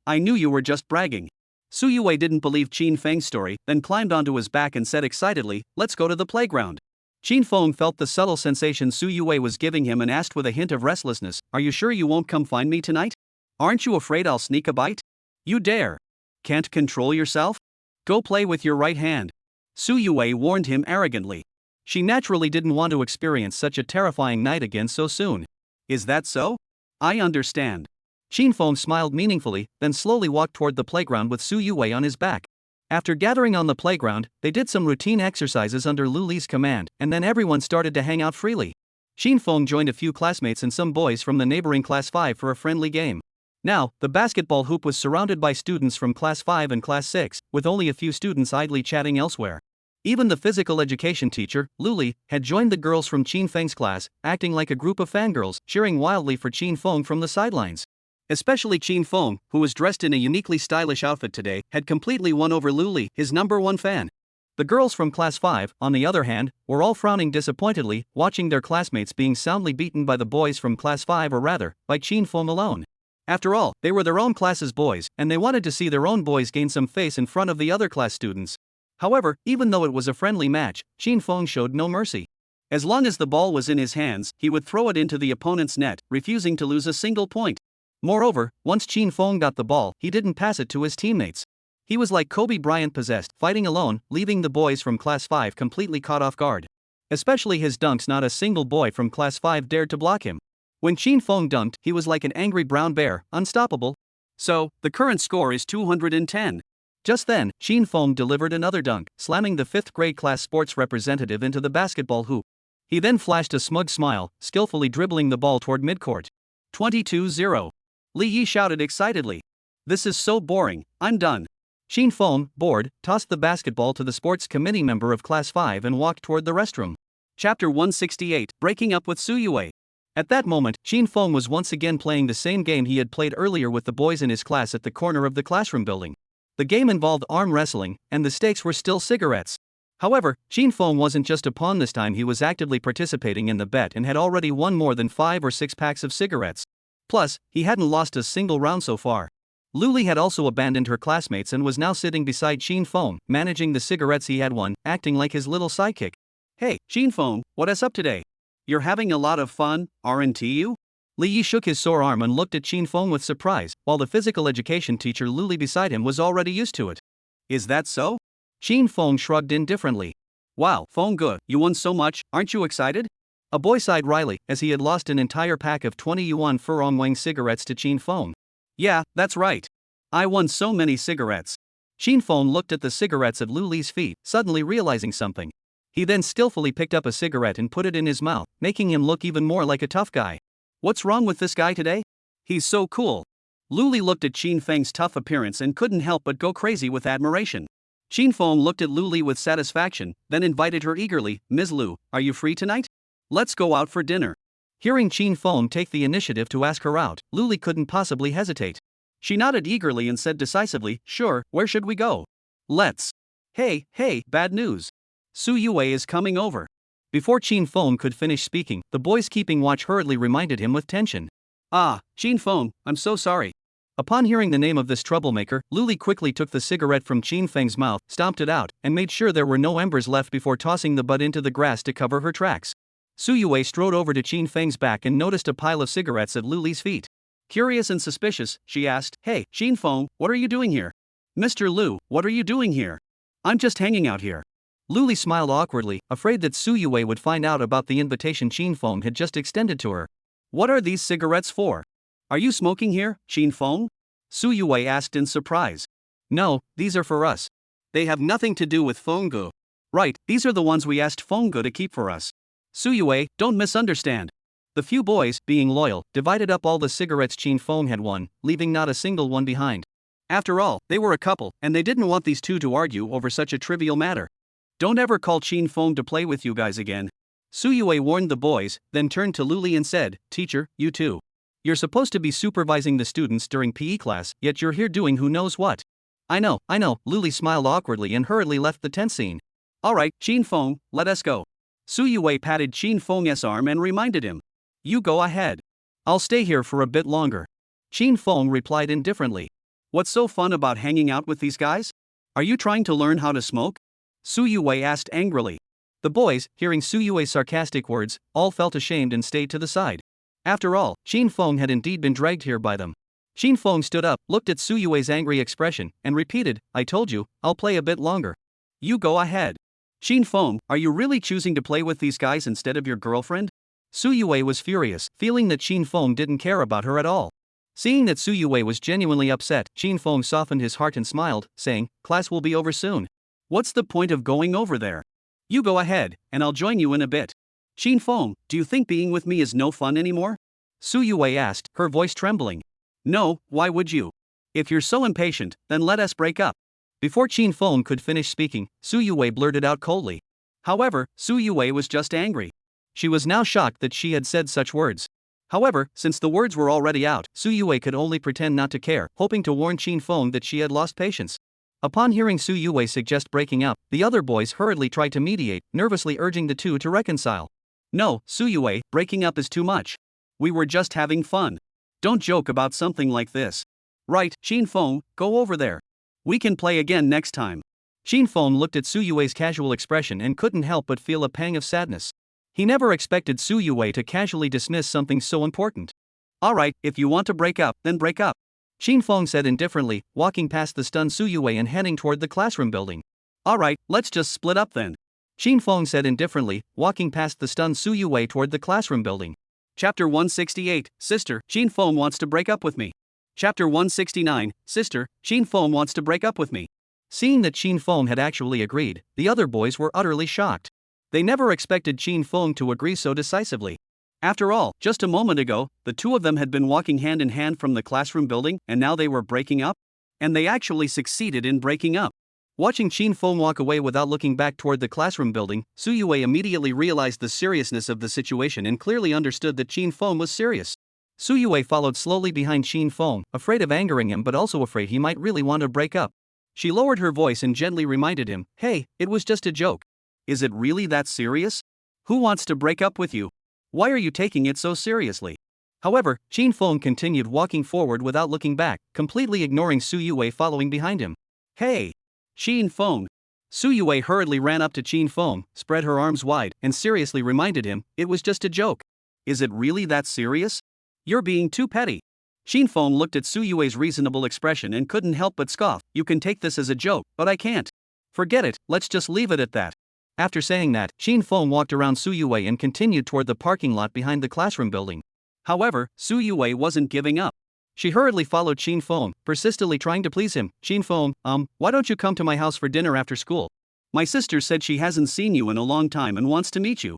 I knew you were just bragging. Su Yue didn't believe Qin Feng's story, then climbed onto his back and said excitedly, let's go to the playground. Qin Feng felt the subtle sensation Su Yue was giving him and asked with a hint of restlessness, are you sure you won't come find me tonight? Aren't you afraid I'll sneak a bite? You dare. Can't control yourself? Go play with your right hand. Su Yue warned him arrogantly. She naturally didn't want to experience such a terrifying night again so soon. Is that so? I understand. Qin Feng smiled meaningfully, then slowly walked toward the playground with Su Yue on his back. After gathering on the playground, they did some routine exercises under Lu Li's command, and then everyone started to hang out freely. Qin Feng joined a few classmates and some boys from the neighboring Class 5 for a friendly game. Now, the basketball hoop was surrounded by students from Class 5 and Class 6, with only a few students idly chatting elsewhere. Even the physical education teacher, Lu Li, had joined the girls from Qin Feng's class, acting like a group of fangirls, cheering wildly for Qin Feng from the sidelines. Especially Qin Feng, who was dressed in a uniquely stylish outfit today, had completely won over Lu Li, his #1 fan. The girls from Class 5, on the other hand, were all frowning disappointedly, watching their classmates being soundly beaten by the boys from Class 5, or rather, by Qin Feng alone. After all, they were their own class's boys, and they wanted to see their own boys gain some face in front of the other class students. However, even though it was a friendly match, Qin Feng showed no mercy. As long as the ball was in his hands, he would throw it into the opponent's net, refusing to lose a single point. Moreover, once Qin Feng got the ball, he didn't pass it to his teammates. He was like Kobe Bryant possessed, fighting alone, leaving the boys from Class 5 completely caught off guard. Especially his dunks, not a single boy from Class 5 dared to block him. When Qin Feng dunked, he was like an angry brown bear, unstoppable. So, the current score is 210. Just then, Qin Feng delivered another dunk, slamming the 5th grade class sports representative into the basketball hoop. He then flashed a smug smile, skillfully dribbling the ball toward midcourt. 22-0. Li Yi shouted excitedly. This is so boring, I'm done. Qin Feng, bored, tossed the basketball to the sports committee member of Class 5 and walked toward the restroom. Chapter 168, Breaking Up with Su Yue. At that moment, Qin Feng was once again playing the same game he had played earlier with the boys in his class at the corner of the classroom building. The game involved arm wrestling, and the stakes were still cigarettes. However, Qin Feng wasn't just a pawn this time, he was actively participating in the bet and had already won more than 5 or 6 packs of cigarettes. Plus, he hadn't lost a single round so far. Luli had also abandoned her classmates and was now sitting beside Shin Fong, managing the cigarettes he had won, acting like his little sidekick. Hey, Shin Fong, what's up today? You're having a lot of fun, aren't you? Li Yi shook his sore arm and looked at Shin Fong with surprise, while the physical education teacher Luli beside him was already used to it. Is that so? Shin Fong shrugged indifferently. Wow, Fong Ge, you won so much, aren't you excited? A boy sighed wryly, as he had lost an entire pack of 20 yuan Furong Wang cigarettes to Shin Fong. Yeah, that's right. I won so many cigarettes. Shin Fong looked at the cigarettes at Lu Li's feet, suddenly realizing something. He then skillfully picked up a cigarette and put it in his mouth, making him look even more like a tough guy. What's wrong with this guy today? He's so cool. Lu Li looked at Shin Feng's tough appearance and couldn't help but go crazy with admiration. Shin Fong looked at Lu Li with satisfaction, then invited her eagerly, Ms. Lu, are you free tonight? Let's go out for dinner. Hearing Shin Fong take the initiative to ask her out, Lu Li couldn't possibly hesitate. She nodded eagerly and said decisively, sure, where should we go? Let's. Hey, bad news. Su Yue is coming over. Before Shin Fong could finish speaking, the boys keeping watch hurriedly reminded him with tension. Ah, Shin Fong, I'm so sorry. Upon hearing the name of this troublemaker, Lu Li quickly took the cigarette from Shin Feng's mouth, stomped it out, and made sure there were no embers left before tossing the butt into the grass to cover her tracks. Su Yue strode over to Shin Feng's back and noticed a pile of cigarettes at Lu Li's feet. Curious and suspicious, she asked, Hey, Shin Fong, what are you doing here? Mr. Lu, what are you doing here? I'm just hanging out here. Lu Li smiled awkwardly, afraid that Su Yue would find out about the invitation Shin Fong had just extended to her. What are these cigarettes for? Are you smoking here, Shin Fong? Su Yue asked in surprise. No, these are for us. They have nothing to do with Fong Ge. Right, these are the ones we asked Fong Ge to keep for us. Su Yue, don't misunderstand. The few boys, being loyal, divided up all the cigarettes Shin Fong had won, leaving not a single one behind. After all, they were a couple, and they didn't want these two to argue over such a trivial matter. Don't ever call Shin Fong to play with you guys again. Su Yue warned the boys, then turned to Lu Li and said, Teacher, you too. You're supposed to be supervising the students during PE class, yet you're here doing who knows what. I know, Lu Li smiled awkwardly and hurriedly left the tense scene. Alright, Shin Fong, let us go. Su Yue patted Shin Feng's arm and reminded him. You go ahead. I'll stay here for a bit longer. Shin Fong replied indifferently. What's so fun about hanging out with these guys? Are you trying to learn how to smoke? Su Yue asked angrily. The boys, hearing Su Yue's sarcastic words, all felt ashamed and stayed to the side. After all, Shin Fong had indeed been dragged here by them. Shin Fong stood up, looked at Su Yue's angry expression, and repeated, I told you, I'll play a bit longer. You go ahead. Shin Fong, are you really choosing to play with these guys instead of your girlfriend? Su Yue was furious, feeling that Shin Fong didn't care about her at all. Seeing that Su Yue was genuinely upset, Shin Fong softened his heart and smiled, saying, Class will be over soon. What's the point of going over there? You go ahead, and I'll join you in a bit. Shin Fong, do you think being with me is no fun anymore? Su Yue asked, her voice trembling. No, why would you? If you're so impatient, then let us break up. Before Shin Fong could finish speaking, Su Yue blurted out coldly. However, Su Yue was just angry. She was now shocked that she had said such words. However, since the words were already out, Su Yue could only pretend not to care, hoping to warn Shin Fong that she had lost patience. Upon hearing Su Yue suggest breaking up, the other boys hurriedly tried to mediate, nervously urging the two to reconcile. No, Su Yue, breaking up is too much. We were just having fun. Don't joke about something like this. Right, Shin Fong, go over there. We can play again next time. Shin Fong looked at Su Yue's casual expression and couldn't help but feel a pang of sadness. He never expected Su Yue to casually dismiss something so important. Alright, if you want to break up, then break up. Shin Fong said indifferently, walking past the stunned Su Yue and heading toward the classroom building. Alright, let's just split up then. Shin Fong said indifferently, walking past the stunned Su Yue toward the classroom building. Chapter 168, Sister, Shin Fong wants to break up with me. Chapter 169, Sister, Shin Fong wants to break up with me. Seeing that Shin Fong had actually agreed, the other boys were utterly shocked. They never expected Shin Fong to agree so decisively. After all, just a moment ago, the two of them had been walking hand in hand from the classroom building, and now they were breaking up? And they actually succeeded in breaking up. Watching Shin Fong walk away without looking back toward the classroom building, Su Yue immediately realized the seriousness of the situation and clearly understood that Shin Fong was serious. Su Yue followed slowly behind Shin Fong, afraid of angering him but also afraid he might really want to break up. She lowered her voice and gently reminded him, Hey, it was just a joke. Is it really that serious? Who wants to break up with you? Why are you taking it so seriously? However, Qin Feng continued walking forward without looking back, completely ignoring Su Yue following behind him. Hey! Qin Feng! Su Yue hurriedly ran up to Qin Feng, spread her arms wide, and seriously reminded him, it was just a joke. Is it really that serious? You're being too petty. Qin Feng looked at Su Yue's reasonable expression and couldn't help but scoff. You can take this as a joke, but I can't. Forget it, let's just leave it at that. After saying that, Qin Feng walked around Su Yue and continued toward the parking lot behind the classroom building. However, Su Yue wasn't giving up. She hurriedly followed Qin Feng, persistently trying to please him. Qin Feng, why don't you come to my house for dinner after school? My sister said she hasn't seen you in a long time and wants to meet you.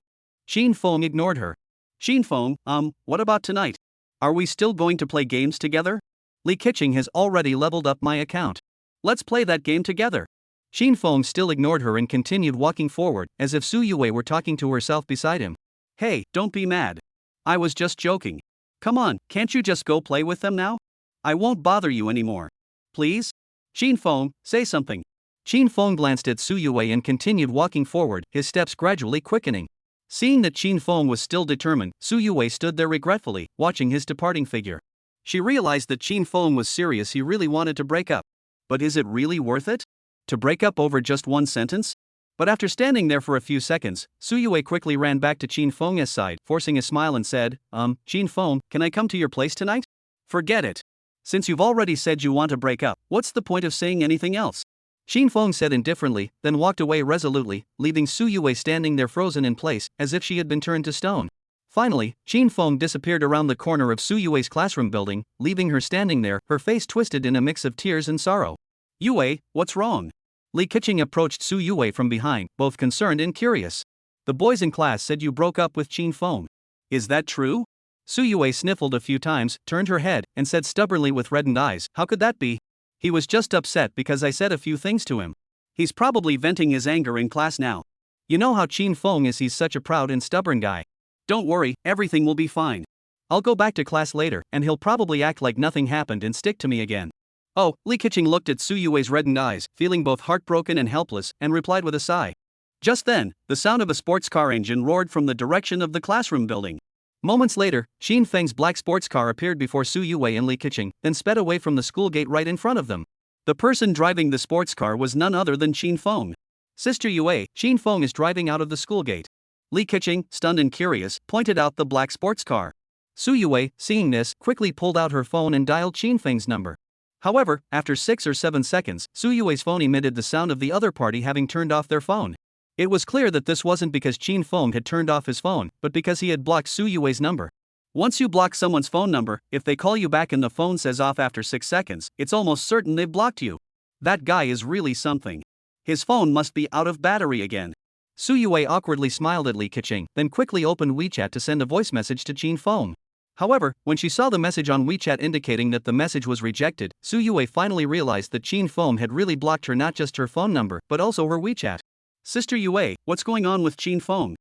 Qin Feng ignored her. Qin Feng, what about tonight? Are we still going to play games together? Li Keqing has already leveled up my account. Let's play that game together. Qin Feng still ignored her and continued walking forward, as if Su Yue were talking to herself beside him. Hey, don't be mad. I was just joking. Come on, can't you just go play with them now? I won't bother you anymore. Please? Qin Feng, say something. Qin Feng glanced at Su Yue and continued walking forward, his steps gradually quickening. Seeing that Qin Feng was still determined, Su Yue stood there regretfully, watching his departing figure. She realized that Qin Feng was serious, he really wanted to break up. But is it really worth it? To break up over just one sentence? But after standing there for a few seconds, Su Yue quickly ran back to Qin Feng's side, forcing a smile and said, Qin Feng, can I come to your place tonight? Forget it. Since you've already said you want to break up, what's the point of saying anything else? Qin Feng said indifferently, then walked away resolutely, leaving Su Yue standing there frozen in place, as if she had been turned to stone. Finally, Qin Feng disappeared around the corner of Su Yue's classroom building, leaving her standing there, her face twisted in a mix of tears and sorrow. Yue, what's wrong? Li Keqing approached Su Yue from behind, both concerned and curious. The boys in class said you broke up with Qin Feng. Is that true? Su Yue sniffled a few times, turned her head, and said stubbornly with reddened eyes, how could that be? He was just upset because I said a few things to him. He's probably venting his anger in class now. You know how Qin Feng is, he's such a proud and stubborn guy. Don't worry, everything will be fine. I'll go back to class later, and he'll probably act like nothing happened and stick to me again. Oh, Li Keqing looked at Su Yue's reddened eyes, feeling both heartbroken and helpless, and replied with a sigh. Just then, the sound of a sports car engine roared from the direction of the classroom building. Moments later, Qin Feng's black sports car appeared before Su Yue and Li Keqing, then sped away from the school gate right in front of them. The person driving the sports car was none other than Qin Feng. Sister Yue, Qin Feng is driving out of the school gate. Li Keqing, stunned and curious, pointed out the black sports car. Su Yue, seeing this, quickly pulled out her phone and dialed Qin Feng's number. However, after 6 or 7 seconds, Su Yue's phone emitted the sound of the other party having turned off their phone. It was clear that this wasn't because Qin Feng had turned off his phone, but because he had blocked Su Yue's number. Once you block someone's phone number, if they call you back and the phone says off after 6 seconds, it's almost certain they've blocked you. That guy is really something. His phone must be out of battery again. Su Yue awkwardly smiled at Li Keqing, then quickly opened WeChat to send a voice message to Qin Feng. However, when she saw the message on WeChat indicating that the message was rejected, Su Yue finally realized that Qin Feng had really blocked her, not just her phone number, but also her WeChat. Sister Yue, what's going on with Qin Feng?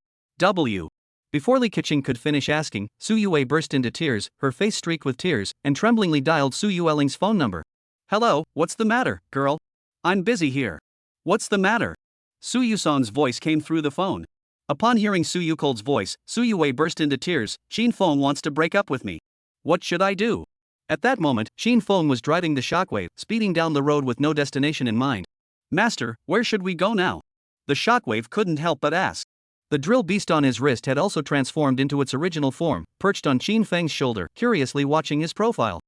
Before Li Keqing could finish asking, Su Yue burst into tears, her face streaked with tears, and tremblingly dialed Su Yueling's phone number. Hello, what's the matter, girl? I'm busy here. What's the matter? Su Yusong's voice came through the phone. Upon hearing Su Yukol's voice, Su Yue burst into tears. Qin Feng wants to break up with me. What should I do? At that moment, Qin Feng was driving the Shockwave, speeding down the road with no destination in mind. Master, where should we go now? The Shockwave couldn't help but ask. The drill beast on his wrist had also transformed into its original form, perched on Qin Feng's shoulder, curiously watching his profile.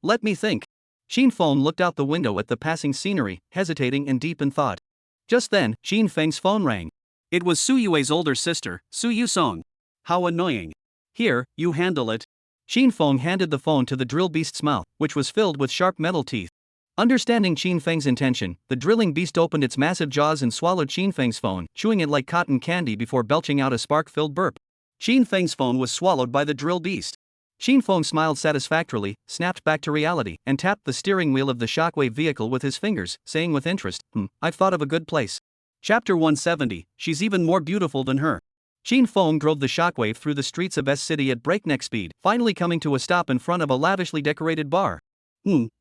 Let me think. Qin Feng looked out the window at the passing scenery, hesitating and deep in thought. Just then, Qin Feng's phone rang. It was Su Yue's older sister, Su Yusong. How annoying. Here, you handle it. Qin Feng handed the phone to the drill beast's mouth, which was filled with sharp metal teeth. Understanding Qin Feng's intention, the drilling beast opened its massive jaws and swallowed Qin Feng's phone, chewing it like cotton candy before belching out a spark-filled burp. Qin Feng's phone was swallowed by the drill beast. Qin Feng smiled satisfactorily, snapped back to reality, and tapped the steering wheel of the Shockwave vehicle with his fingers, saying with interest, I've thought of a good place. Chapter 170, She's even more beautiful than her. Qin Feng drove the Shockwave through the streets of S-City at breakneck speed, finally coming to a stop in front of a lavishly decorated bar.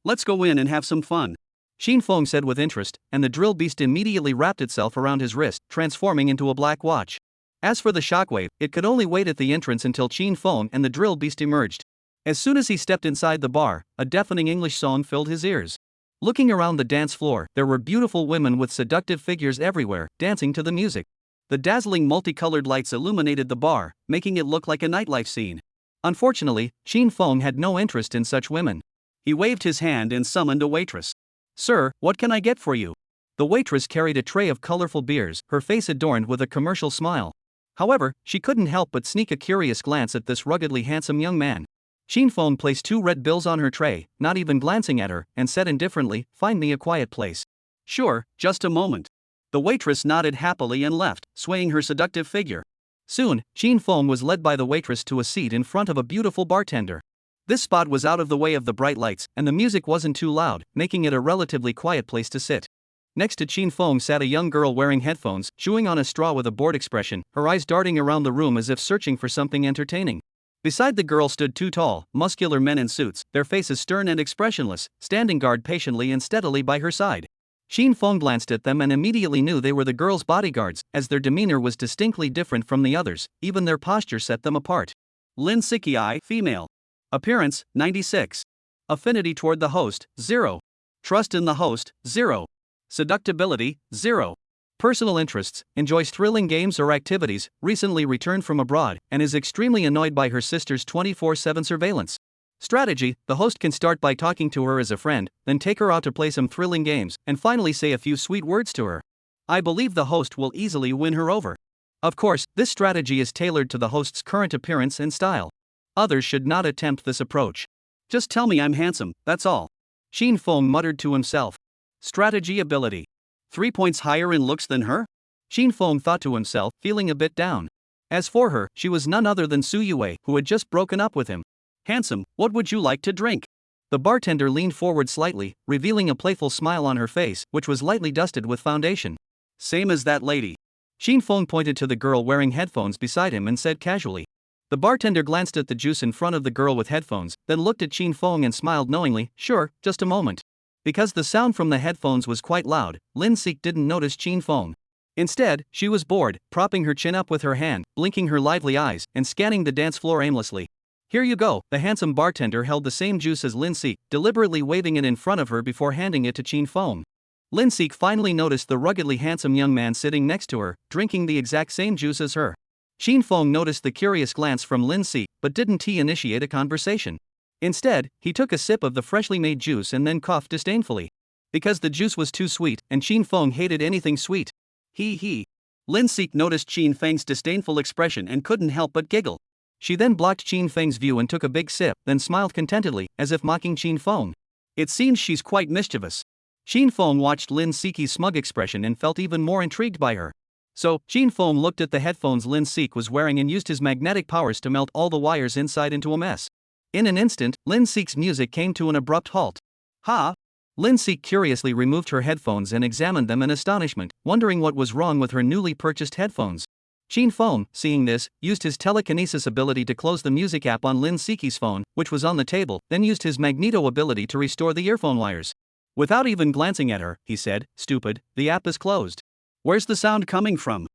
Let's go in and have some fun. Qin Feng said with interest, and the drill beast immediately wrapped itself around his wrist, transforming into a black watch. As for the Shockwave, it could only wait at the entrance until Qin Feng and the drill beast emerged. As soon as he stepped inside the bar, a deafening English song filled his ears. Looking around the dance floor, there were beautiful women with seductive figures everywhere, dancing to the music. The dazzling multicolored lights illuminated the bar, making it look like a nightlife scene. Unfortunately, Qin Feng had no interest in such women. He waved his hand and summoned a waitress. "Sir, what can I get for you?" The waitress carried a tray of colorful beers, her face adorned with a commercial smile. However, she couldn't help but sneak a curious glance at this ruggedly handsome young man. Qin Feng placed 2 red bills on her tray, not even glancing at her, and said indifferently, "Find me a quiet place." "Sure, just a moment." The waitress nodded happily and left, swaying her seductive figure. Soon, Qin Feng was led by the waitress to a seat in front of a beautiful bartender. This spot was out of the way of the bright lights, and the music wasn't too loud, making it a relatively quiet place to sit. Next to Qin Feng sat a young girl wearing headphones, chewing on a straw with a bored expression, her eyes darting around the room as if searching for something entertaining. Beside the girl stood 2 tall, muscular men in suits, their faces stern and expressionless, standing guard patiently and steadily by her side. Qin Feng glanced at them and immediately knew they were the girl's bodyguards, as their demeanor was distinctly different from the others, even their posture set them apart. Lin Siqi, female. Appearance, 96. Affinity toward the host, 0. Trust in the host, 0. Seductibility, 0. Personal interests, enjoys thrilling games or activities, recently returned from abroad, and is extremely annoyed by her sister's 24/7 surveillance. Strategy: the host can start by talking to her as a friend, then take her out to play some thrilling games, and finally say a few sweet words to her. I believe the host will easily win her over. Of course, this strategy is tailored to the host's current appearance and style. Others should not attempt this approach. Just tell me I'm handsome, that's all. Qin Feng muttered to himself. Strategy ability. 3 points higher in looks than her? Qin Feng thought to himself, feeling a bit down. As for her, she was none other than Su Yue, who had just broken up with him. Handsome, what would you like to drink? The bartender leaned forward slightly, revealing a playful smile on her face, which was lightly dusted with foundation. Same as that lady. Qin Feng pointed to the girl wearing headphones beside him and said casually. The bartender glanced at the juice in front of the girl with headphones, then looked at Qin Feng and smiled knowingly. Sure, just a moment. Because the sound from the headphones was quite loud, Lin Sik didn't notice Qin Feng. Instead, she was bored, propping her chin up with her hand, blinking her lively eyes, and scanning the dance floor aimlessly. Here you go. The handsome bartender held the same juice as Lin Sik, deliberately waving it in front of her before handing it to Qin Feng. Lin Sik finally noticed the ruggedly handsome young man sitting next to her, drinking the exact same juice as her. Qin Feng noticed the curious glance from Lin Sik, but didn't he initiate a conversation. Instead, he took a sip of the freshly made juice and then coughed disdainfully. Because the juice was too sweet, and Qin Feng hated anything sweet. He. Lin Sik noticed Qin Feng's disdainful expression and couldn't help but giggle. She then blocked Qin Feng's view and took a big sip, then smiled contentedly, as if mocking Qin Feng. It seems she's quite mischievous. Qin Feng watched Lin Sik's smug expression and felt even more intrigued by her. So, Qin Feng looked at the headphones Lin Sik was wearing and used his magnetic powers to melt all the wires inside into a mess. In an instant, Lin Sik's music came to an abrupt halt. Ha! Lin Sik curiously removed her headphones and examined them in astonishment, wondering what was wrong with her newly purchased headphones. Qin Feng, seeing this, used his telekinesis ability to close the music app on Lin Sik's phone, which was on the table, then used his magneto ability to restore the earphone wires. Without even glancing at her, he said, "Stupid, the app is closed. Where's the sound coming from?"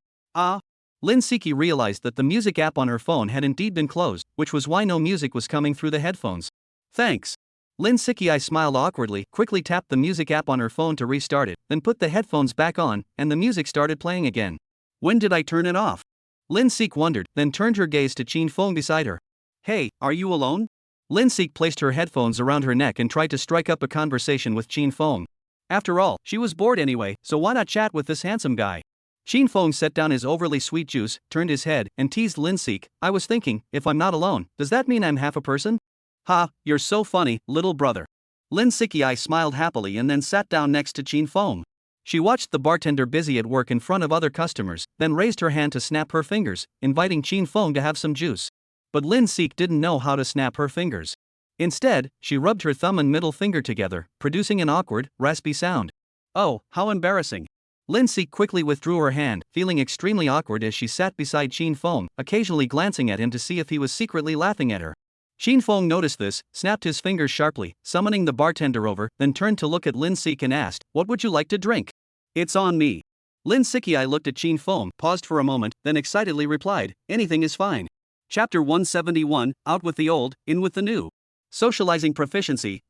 Lin Siki realized that the music app on her phone had indeed been closed, which was why no music was coming through the headphones. Thanks. Lin Siki smiled awkwardly, quickly tapped the music app on her phone to restart it, then put the headphones back on, and the music started playing again. When did I turn it off? Lin Sik wondered, then turned her gaze to Qin Feng beside her. Hey, are you alone? Lin Sik placed her headphones around her neck and tried to strike up a conversation with Qin Feng. After all, she was bored anyway, so why not chat with this handsome guy? Qin Feng set down his overly sweet juice, turned his head, and teased Lin Sik. I was thinking, if I'm not alone, does that mean I'm half a person? Ha, you're so funny, little brother. Lin Siki smiled happily and then sat down next to Qin Feng. She watched the bartender busy at work in front of other customers, then raised her hand to snap her fingers, inviting Qin Feng to have some juice. But Lin Sik didn't know how to snap her fingers. Instead, she rubbed her thumb and middle finger together, producing an awkward, raspy sound. Oh, how embarrassing. Lin Sik quickly withdrew her hand, feeling extremely awkward as she sat beside Qin Feng, occasionally glancing at him to see if he was secretly laughing at her. Qin Feng noticed this, snapped his fingers sharply, summoning the bartender over, then turned to look at Lin Sik and asked, "What would you like to drink?" "It's on me." Lin Siki looked at Qin Feng, paused for a moment, then excitedly replied, "Anything is fine." Chapter 171, Out with the old, in with the new. Socializing Proficiency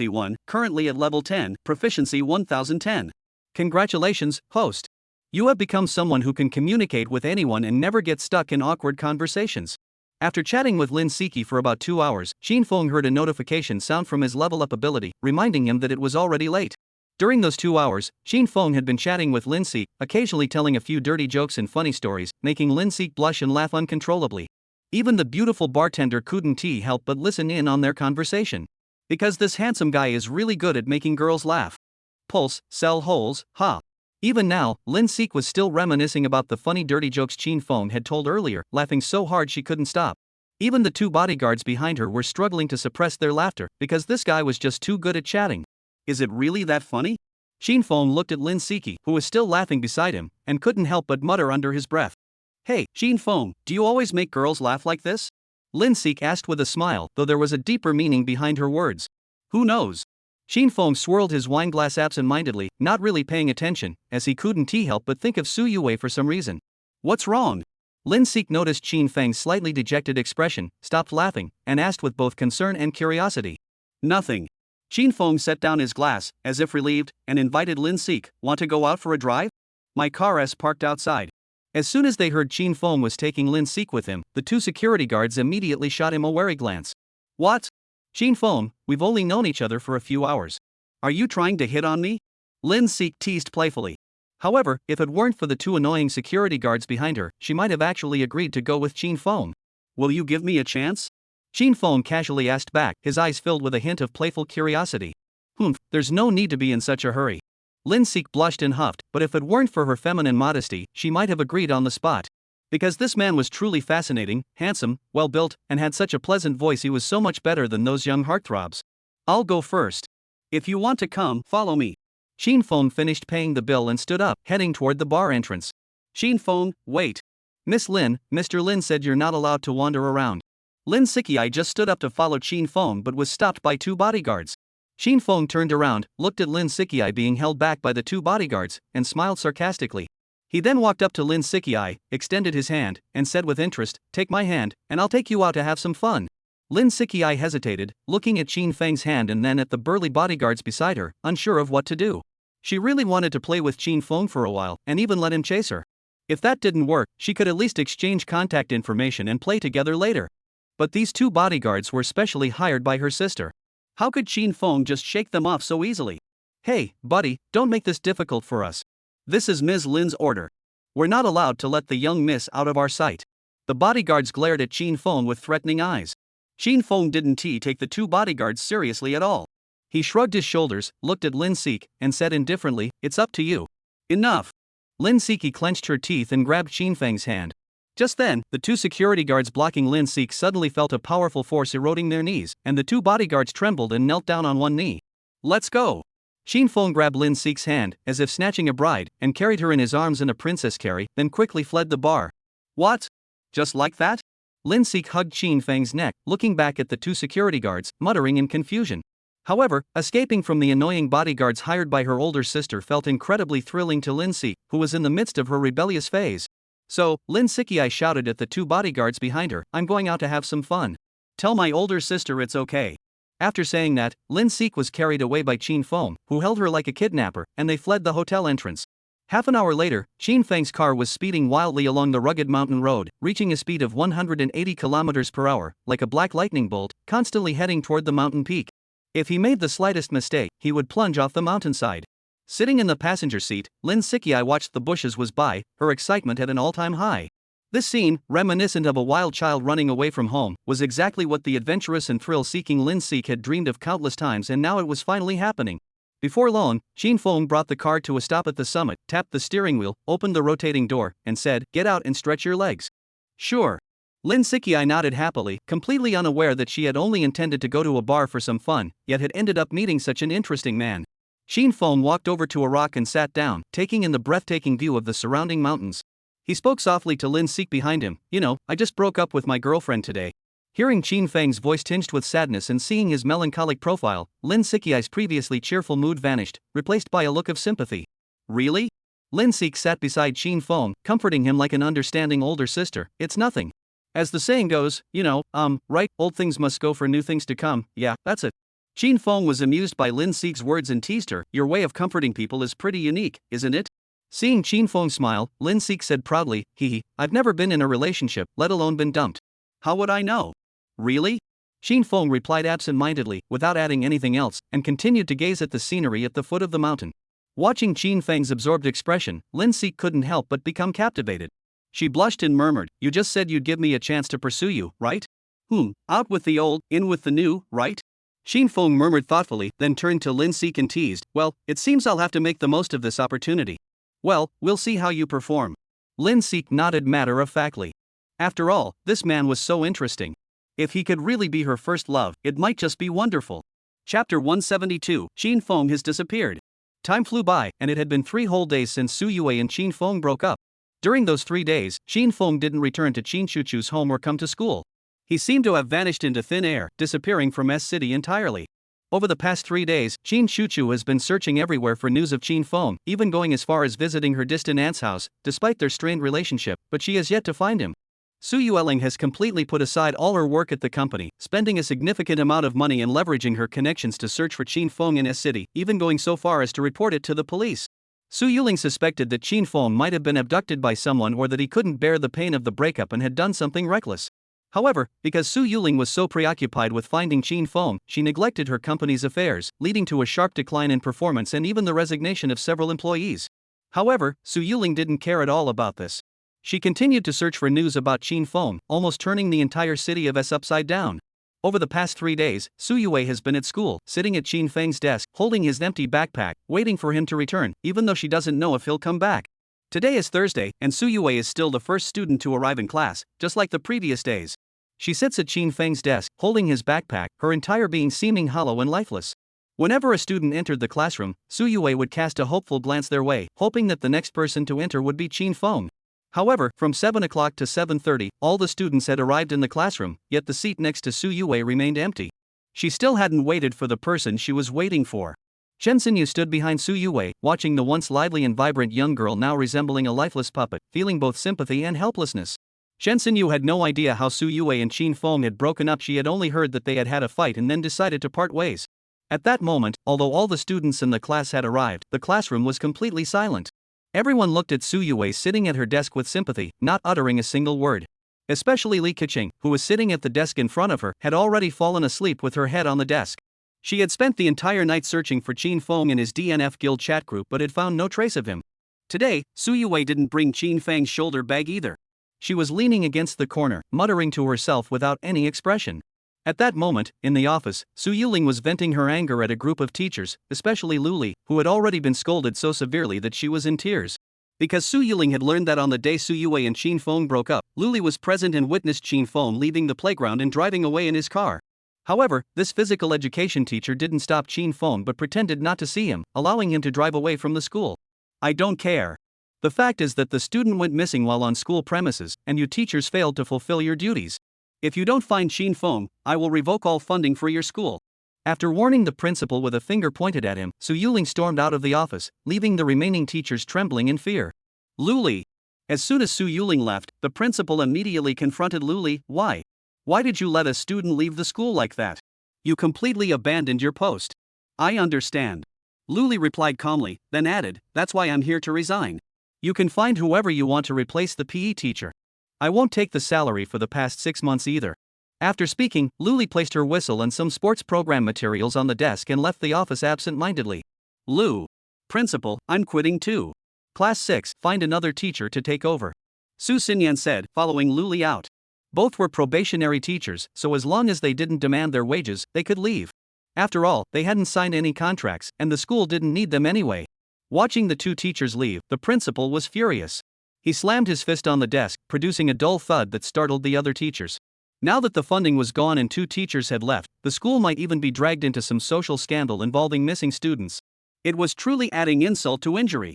1, currently at level 10, Proficiency 1010. Congratulations, host. You have become someone who can communicate with anyone and never get stuck in awkward conversations. After chatting with Lin Siki for about 2 hours, Shin Feng heard a notification sound from his level up ability, reminding him that it was already late. During those 2 hours, Shin Feng had been chatting with Lin Sik, occasionally telling a few dirty jokes and funny stories, making Lin Sik blush and laugh uncontrollably. Even the beautiful bartender couldn't help but listen in on their conversation. Because this handsome guy is really good at making girls laugh. Pulse, sell holes, ha. Even now, Lin Sik was still reminiscing about the funny dirty jokes Shin Feng had told earlier, laughing so hard she couldn't stop. Even the 2 bodyguards behind her were struggling to suppress their laughter, because this guy was just too good at chatting. Is it really that funny? Shin Feng looked at Lin Siki, who was still laughing beside him, and couldn't help but mutter under his breath. Hey, Shin Feng, do you always make girls laugh like this? Lin Sik asked with a smile, though there was a deeper meaning behind her words. Who knows? Shin Feng swirled his wineglass absent-mindedly, not really paying attention, as he couldn't help but think of Su Yue for some reason. What's wrong? Lin Sik noticed Shin Feng's slightly dejected expression, stopped laughing, and asked with both concern and curiosity. Nothing. Shin Feng set down his glass, as if relieved, and invited Lin Sik, want to go out for a drive? My car is parked outside. As soon as they heard Shin Feng was taking Lin Sik with him, the 2 security guards immediately shot him a wary glance. What? Shin Feng, we've only known each other for a few hours. Are you trying to hit on me? Lin Sik teased playfully. However, if it weren't for the 2 annoying security guards behind her, she might have actually agreed to go with Shin Feng. Will you give me a chance? Shin Feng casually asked back, his eyes filled with a hint of playful curiosity. There's no need to be in such a hurry. Lin Sik blushed and huffed, but if it weren't for her feminine modesty, she might have agreed on the spot. Because this man was truly fascinating, handsome, well-built, and had such a pleasant voice, he was so much better than those young heartthrobs. I'll go first. If you want to come, follow me. Shin Feng finished paying the bill and stood up, heading toward the bar entrance. Shin Feng, wait. Miss Lin, Mr. Lin said you're not allowed to wander around. Lin Siki just stood up to follow Shin Feng but was stopped by 2 bodyguards. Shin Feng turned around, looked at Lin Siki being held back by the 2 bodyguards, and smiled sarcastically. He then walked up to Lin Siki, extended his hand, and said with interest, take my hand, and I'll take you out to have some fun. Lin Siki hesitated, looking at Shin Feng's hand and then at the burly bodyguards beside her, unsure of what to do. She really wanted to play with Shin Feng for a while, and even let him chase her. If that didn't work, she could at least exchange contact information and play together later. But these 2 bodyguards were specially hired by her sister. How could Shin Feng just shake them off so easily? Hey, buddy, don't make this difficult for us. This is Ms. Lin's order. We're not allowed to let the young miss out of our sight. The bodyguards glared at Shin Feng with threatening eyes. Shin Feng didn't take the 2 bodyguards seriously at all. He shrugged his shoulders, looked at Lin Sik, and said indifferently, it's up to you. Enough. Lin Sik clenched her teeth and grabbed Shin Feng's hand. Just then, the 2 security guards blocking Lin Sik suddenly felt a powerful force eroding their knees, and the 2 bodyguards trembled and knelt down on one knee. Let's go. Shin Feng grabbed Lin Sik's hand, as if snatching a bride, and carried her in his arms in a princess carry, then quickly fled the bar. What? Just like that? Lin Sik hugged Shin Feng's neck, looking back at the 2 security guards, muttering in confusion. However, escaping from the annoying bodyguards hired by her older sister felt incredibly thrilling to Lin Sik, who was in the midst of her rebellious phase. So, Lin Siki shouted at the 2 bodyguards behind her, I'm going out to have some fun. Tell my older sister it's okay. After saying that, Lin Sik was carried away by Shin Feng, who held her like a kidnapper, and they fled the hotel entrance. Half an hour later, Shin Feng's car was speeding wildly along the rugged mountain road, reaching a speed of 180 km per hour, like a black lightning bolt, constantly heading toward the mountain peak. If he made the slightest mistake, he would plunge off the mountainside. Sitting in the passenger seat, Lin Siki watched the bushes whiz by, her excitement at an all-time high. This scene, reminiscent of a wild child running away from home, was exactly what the adventurous and thrill-seeking Lin Sik had dreamed of countless times, and now it was finally happening. Before long, Shin Feng brought the car to a stop at the summit, tapped the steering wheel, opened the rotating door, and said, "Get out and stretch your legs." Sure. Lin Siki nodded happily, completely unaware that she had only intended to go to a bar for some fun, yet had ended up meeting such an interesting man. Shin Feng walked over to a rock and sat down, taking in the breathtaking view of the surrounding mountains. He spoke softly to Lin Sik behind him. I just broke up with my girlfriend today. Hearing Shin Feng's voice tinged with sadness and seeing his melancholic profile, Lin Siki's previously cheerful mood vanished, replaced by a look of sympathy. Really? Lin Sik sat beside Shin Feng, comforting him like an understanding older sister. It's nothing. As the saying goes, right, old things must go for new things to come, yeah, that's it. Chin Fong was amused by Lin Six's words and teased her, your way of comforting people is pretty unique, isn't it? Seeing Chin Fong smile, Lin Six said proudly, I've never been in a relationship, let alone been dumped. How would I know? Really? Chin Fong replied absent-mindedly, without adding anything else, and continued to gaze at the scenery at the foot of the mountain. Watching Chin Feng's absorbed expression, Lin Six couldn't help but become captivated. She blushed and murmured, you just said you'd give me a chance to pursue you, right? Out with the old, in with the new, right? Chin Feng murmured thoughtfully, then turned to Lin Six and teased, well, it seems I'll have to make the most of this opportunity. Well, we'll see how you perform. Lin Six nodded matter-of-factly. After all, this man was so interesting. If he could really be her first love, it might just be wonderful. Chapter 172, Chin Feng has disappeared. Time flew by, and it had been 3 whole days since Su Yue and Chin Feng broke up. During those 3 days, Chin Feng didn't return to Chin Chuchu's home or come to school. He seemed to have vanished into thin air, disappearing from S City entirely. Over the past 3 days, Chin Chuchu has been searching everywhere for news of Chin Feng, even going as far as visiting her distant aunt's house, despite their strained relationship, but she has yet to find him. Su Yueling has completely put aside all her work at the company, spending a significant amount of money and leveraging her connections to search for Chin Feng in S City, even going so far as to report it to the police. Su Yueling suspected that Chin Feng might have been abducted by someone or that he couldn't bear the pain of the breakup and had done something reckless. However, because Su Yueling was so preoccupied with finding Chin Feng, she neglected her company's affairs, leading to a sharp decline in performance and even the resignation of several employees. However, Su Yueling didn't care at all about this. She continued to search for news about Chin Feng, almost turning the entire city of S upside down. Over the past 3 days, Su Yue has been at school, sitting at Chin Feng's desk, holding his empty backpack, waiting for him to return, even though she doesn't know if he'll come back. Today is Thursday, and Su Yue is still the first student to arrive in class, just like the previous days. She sits at Chin Feng's desk, holding his backpack, her entire being seeming hollow and lifeless. Whenever a student entered the classroom, Su Yue would cast a hopeful glance their way, hoping that the next person to enter would be Chin Feng. However, from 7 o'clock to 7:30, all the students had arrived in the classroom, yet the seat next to Su Yue remained empty. She still hadn't waited for the person she was waiting for. Chen Xinyu stood behind Su Yue, watching the once lively and vibrant young girl now resembling a lifeless puppet, feeling both sympathy and helplessness. Chen Xinyu had no idea how Su Yue and Chin Feng had broken up. She had only heard that they had had a fight and then decided to part ways. At that moment, although all the students in the class had arrived, the classroom was completely silent. Everyone looked at Su Yue sitting at her desk with sympathy, not uttering a single word. Especially Li Keqing, who was sitting at the desk in front of her, had already fallen asleep with her head on the desk. She had spent the entire night searching for Chin Feng in his DNF guild chat group but had found no trace of him. Today, Su Yue didn't bring Chin Feng's shoulder bag either. She was leaning against the corner, muttering to herself without any expression. At that moment, in the office, Su Yuling was venting her anger at a group of teachers, especially Luli, who had already been scolded so severely that she was in tears. Because Su Yuling had learned that on the day Su Yue and Chin Feng broke up, Luli was present and witnessed Chin Feng leaving the playground and driving away in his car. However, this physical education teacher didn't stop Chin Feng but pretended not to see him, allowing him to drive away from the school. I don't care. The fact is that the student went missing while on school premises, and you teachers failed to fulfill your duties. If you don't find Chin Feng, I will revoke all funding for your school. After warning the principal with a finger pointed at him, Su Yuling stormed out of the office, leaving the remaining teachers trembling in fear. Luli. As soon as Su Yuling left, the principal immediately confronted Luli. Why? Why did you let a student leave the school like that? You completely abandoned your post. I understand. Luli replied calmly, then added, that's why I'm here to resign. You can find whoever you want to replace the PE teacher. I won't take the salary for the past 6 months either. After speaking, Luli placed her whistle and some sports program materials on the desk and left the office absent-mindedly. Lu. Principal, I'm quitting too. Class 6, find another teacher to take over. Su Xinyan said, following Luli out. Both were probationary teachers, so as long as they didn't demand their wages, they could leave. After all, they hadn't signed any contracts, and the school didn't need them anyway. Watching the 2 teachers leave, the principal was furious. He slammed his fist on the desk, producing a dull thud that startled the other teachers. Now that the funding was gone and 2 teachers had left, the school might even be dragged into some social scandal involving missing students. It was truly adding insult to injury.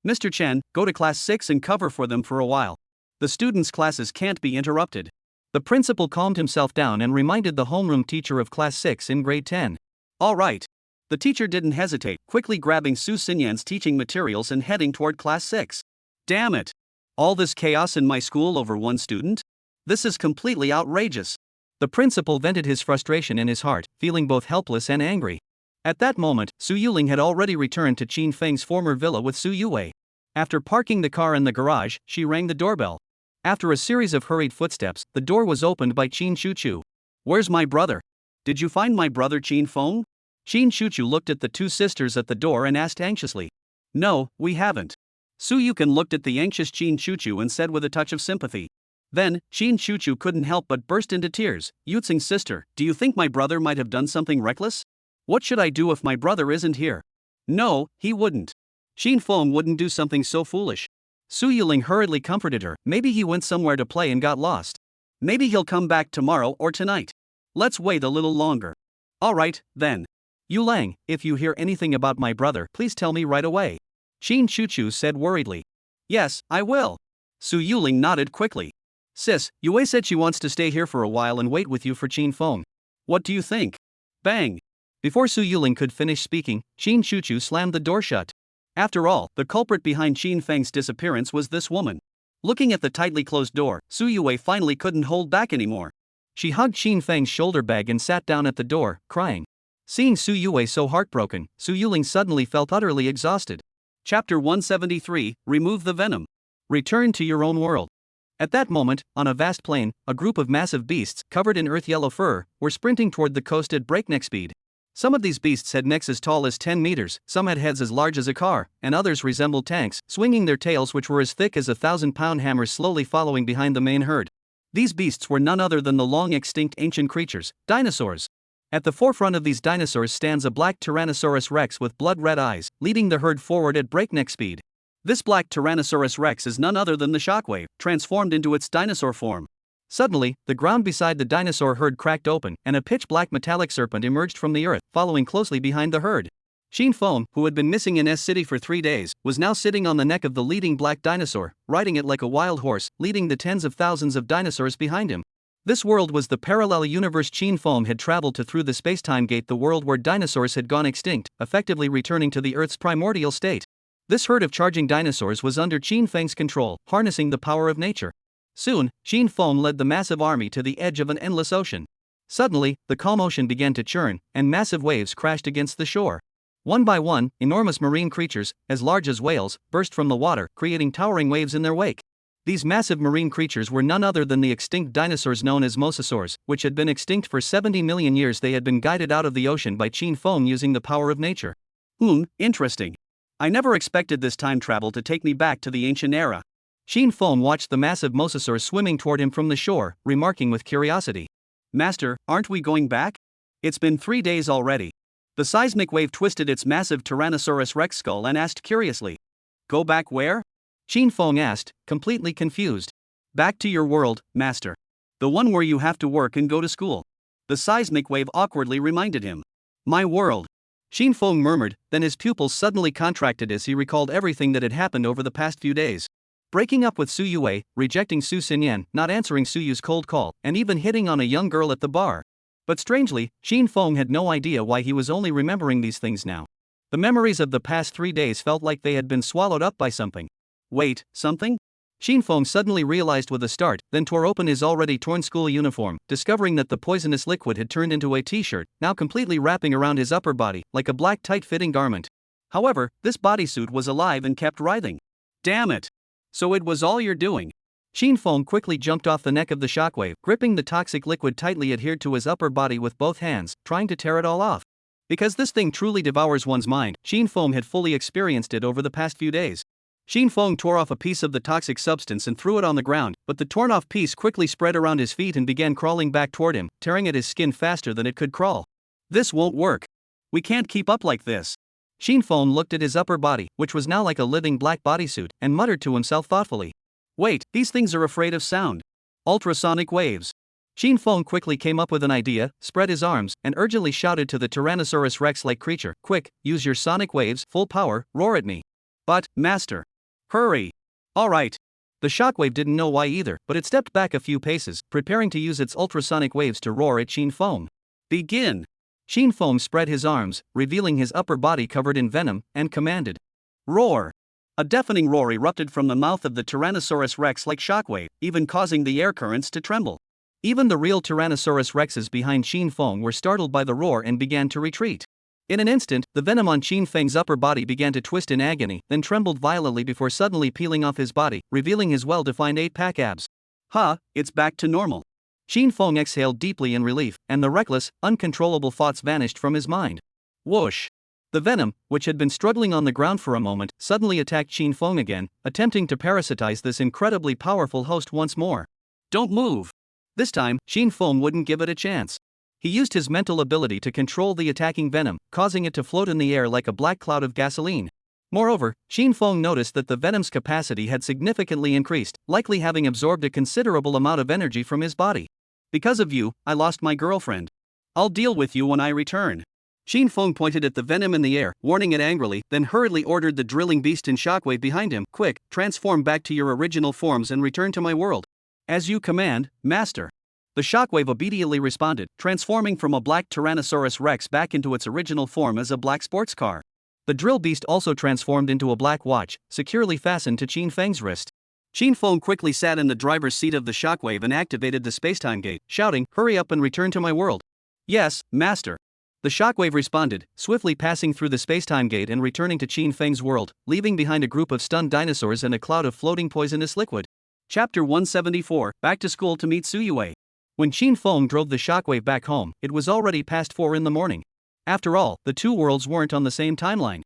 Mr. Chen, go to class 6 and cover for them for a while. The students' classes can't be interrupted. The principal calmed himself down and reminded the homeroom teacher of class 6 in grade 10. All right. The teacher didn't hesitate, quickly grabbing Su Xinyan's teaching materials and heading toward class 6. Damn it! All this chaos in my school over one student? This is completely outrageous. The principal vented his frustration in his heart, feeling both helpless and angry. At that moment, Su Yuling had already returned to Qin Feng's former villa with Su Yue. After parking the car in the garage, she rang the doorbell. After a series of hurried footsteps, the door was opened by Qin Shuchu. "Where's my brother? Did you find my brother Qin Feng?" Qin Shuchu looked at the two sisters at the door and asked anxiously. "No, we haven't." Su Yukan looked at the anxious Qin Shuchu and said with a touch of sympathy. Then, Qin Shuchu couldn't help but burst into tears. "Yutsing's sister, do you think my brother might have done something reckless? What should I do if my brother isn't here?" "No, he wouldn't. Qin Feng wouldn't do something so foolish." Su Yuling hurriedly comforted her. "Maybe he went somewhere to play and got lost. Maybe he'll come back tomorrow or tonight. Let's wait a little longer." "All right, then. Yulang, if you hear anything about my brother, please tell me right away," Qin Shuchu said worriedly. "Yes, I will." Su Yuling nodded quickly. "Sis, Yue said she wants to stay here for a while and wait with you for Qin Feng. What do you think?" Bang! Before Su Yuling could finish speaking, Qin Shuchu slammed the door shut. After all, the culprit behind Qin Feng's disappearance was this woman. Looking at the tightly closed door, Su Yue finally couldn't hold back anymore. She hugged Qin Feng's shoulder bag and sat down at the door, crying. Seeing Su Yue so heartbroken, Su Yuling suddenly felt utterly exhausted. Chapter 173, Remove the Venom. Return to your own world. At that moment, on a vast plain, a group of massive beasts, covered in earth-yellow fur, were sprinting toward the coast at breakneck speed. Some of these beasts had necks as tall as 10 meters, some had heads as large as a car, and others resembled tanks, swinging their tails which were as thick as 1,000-pound hammers slowly following behind the main herd. These beasts were none other than the long-extinct ancient creatures, dinosaurs. At the forefront of these dinosaurs stands a black Tyrannosaurus rex with blood-red eyes, leading the herd forward at breakneck speed. This black Tyrannosaurus rex is none other than the Shockwave, transformed into its dinosaur form. Suddenly, the ground beside the dinosaur herd cracked open, and a pitch-black metallic serpent emerged from the earth, following closely behind the herd. Qin Feng, who had been missing in S-City for 3 days, was now sitting on the neck of the leading black dinosaur, riding it like a wild horse, leading the tens of thousands of dinosaurs behind him. This world was the parallel universe Qin Feng had traveled to through the space-time gate, the world where dinosaurs had gone extinct, effectively returning to the Earth's primordial state. This herd of charging dinosaurs was under Qin Feng's control, harnessing the power of nature. Soon, Qin Feng led the massive army to the edge of an endless ocean. Suddenly, the calm ocean began to churn, and massive waves crashed against the shore. One by one, enormous marine creatures, as large as whales, burst from the water, creating towering waves in their wake. These massive marine creatures were none other than the extinct dinosaurs known as mosasaurs, which had been extinct for 70 million years. They had been guided out of the ocean by Qin Feng using the power of nature. Interesting. I never expected this time travel to take me back to the ancient era. Qin Feng watched the massive mosasaurs swimming toward him from the shore, remarking with curiosity. Master, aren't we going back? It's been 3 days already. The seismic wave twisted its massive Tyrannosaurus rex skull and asked curiously. Go back where? Qin Feng asked, completely confused. Back to your world, master. The one where you have to work and go to school. The seismic wave awkwardly reminded him. My world. Qin Feng murmured, then his pupils suddenly contracted as he recalled everything that had happened over the past few days. Breaking up with Su Yue, rejecting Su Xinyan, not answering Su Yu's cold call, and even hitting on a young girl at the bar. But strangely, Qin Feng had no idea why he was only remembering these things now. The memories of the past 3 days felt like they had been swallowed up by something. Wait, something? Qin Feng suddenly realized with a start, then tore open his already torn school uniform, discovering that the poisonous liquid had turned into a t-shirt, now completely wrapping around his upper body, like a black tight-fitting garment. However, this bodysuit was alive and kept writhing. Damn it! So it was all you're doing. Qin Feng quickly jumped off the neck of the shockwave, gripping the toxic liquid tightly adhered to his upper body with both hands, trying to tear it all off. Because this thing truly devours one's mind, Qin Feng had fully experienced it over the past few days. Qin Feng tore off a piece of the toxic substance and threw it on the ground, but the torn-off piece quickly spread around his feet and began crawling back toward him, tearing at his skin faster than it could crawl. This won't work. We can't keep up like this. Qin Feng looked at his upper body, which was now like a living black bodysuit, and muttered to himself thoughtfully. Wait, these things are afraid of sound. Ultrasonic waves. Qin Feng quickly came up with an idea, spread his arms, and urgently shouted to the Tyrannosaurus rex-like creature, Quick, use your sonic waves, full power, roar at me. But, master. Hurry. Alright. The shockwave didn't know why either, but it stepped back a few paces, preparing to use its ultrasonic waves to roar at Qin Feng. Begin. Qin Feng spread his arms, revealing his upper body covered in venom, and commanded. Roar. A deafening roar erupted from the mouth of the Tyrannosaurus rex like shockwave, even causing the air currents to tremble. Even the real Tyrannosaurus rexes behind Qin Feng were startled by the roar and began to retreat. In an instant, the venom on Qin Feng's upper body began to twist in agony, then trembled violently before suddenly peeling off his body, revealing his well-defined 8-pack abs. Ha, it's back to normal. Qin Feng exhaled deeply in relief, and the reckless, uncontrollable thoughts vanished from his mind. Whoosh! The venom, which had been struggling on the ground for a moment, suddenly attacked Qin Feng again, attempting to parasitize this incredibly powerful host once more. Don't move! This time, Qin Feng wouldn't give it a chance. He used his mental ability to control the attacking venom, causing it to float in the air like a black cloud of gasoline. Moreover, Qin Feng noticed that the venom's capacity had significantly increased, likely having absorbed a considerable amount of energy from his body. Because of you, I lost my girlfriend. I'll deal with you when I return. Qin Feng pointed at the venom in the air, warning it angrily, then hurriedly ordered the drilling beast in shockwave behind him, "Quick, transform back to your original forms and return to my world." "As you command, master." The shockwave obediently responded, transforming from a black Tyrannosaurus rex back into its original form as a black sports car. The drill beast also transformed into a black watch, securely fastened to Qin Feng's wrist. Qin Feng quickly sat in the driver's seat of the shockwave and activated the spacetime gate, shouting, "Hurry up and return to my world." "Yes, master." The shockwave responded, swiftly passing through the spacetime gate and returning to Qin Feng's world, leaving behind a group of stunned dinosaurs and a cloud of floating poisonous liquid. Chapter 174, Back to School to Meet Suyue. When Qin Feng drove the shockwave back home, it was already past 4 in the morning. After all, the two worlds weren't on the same timeline.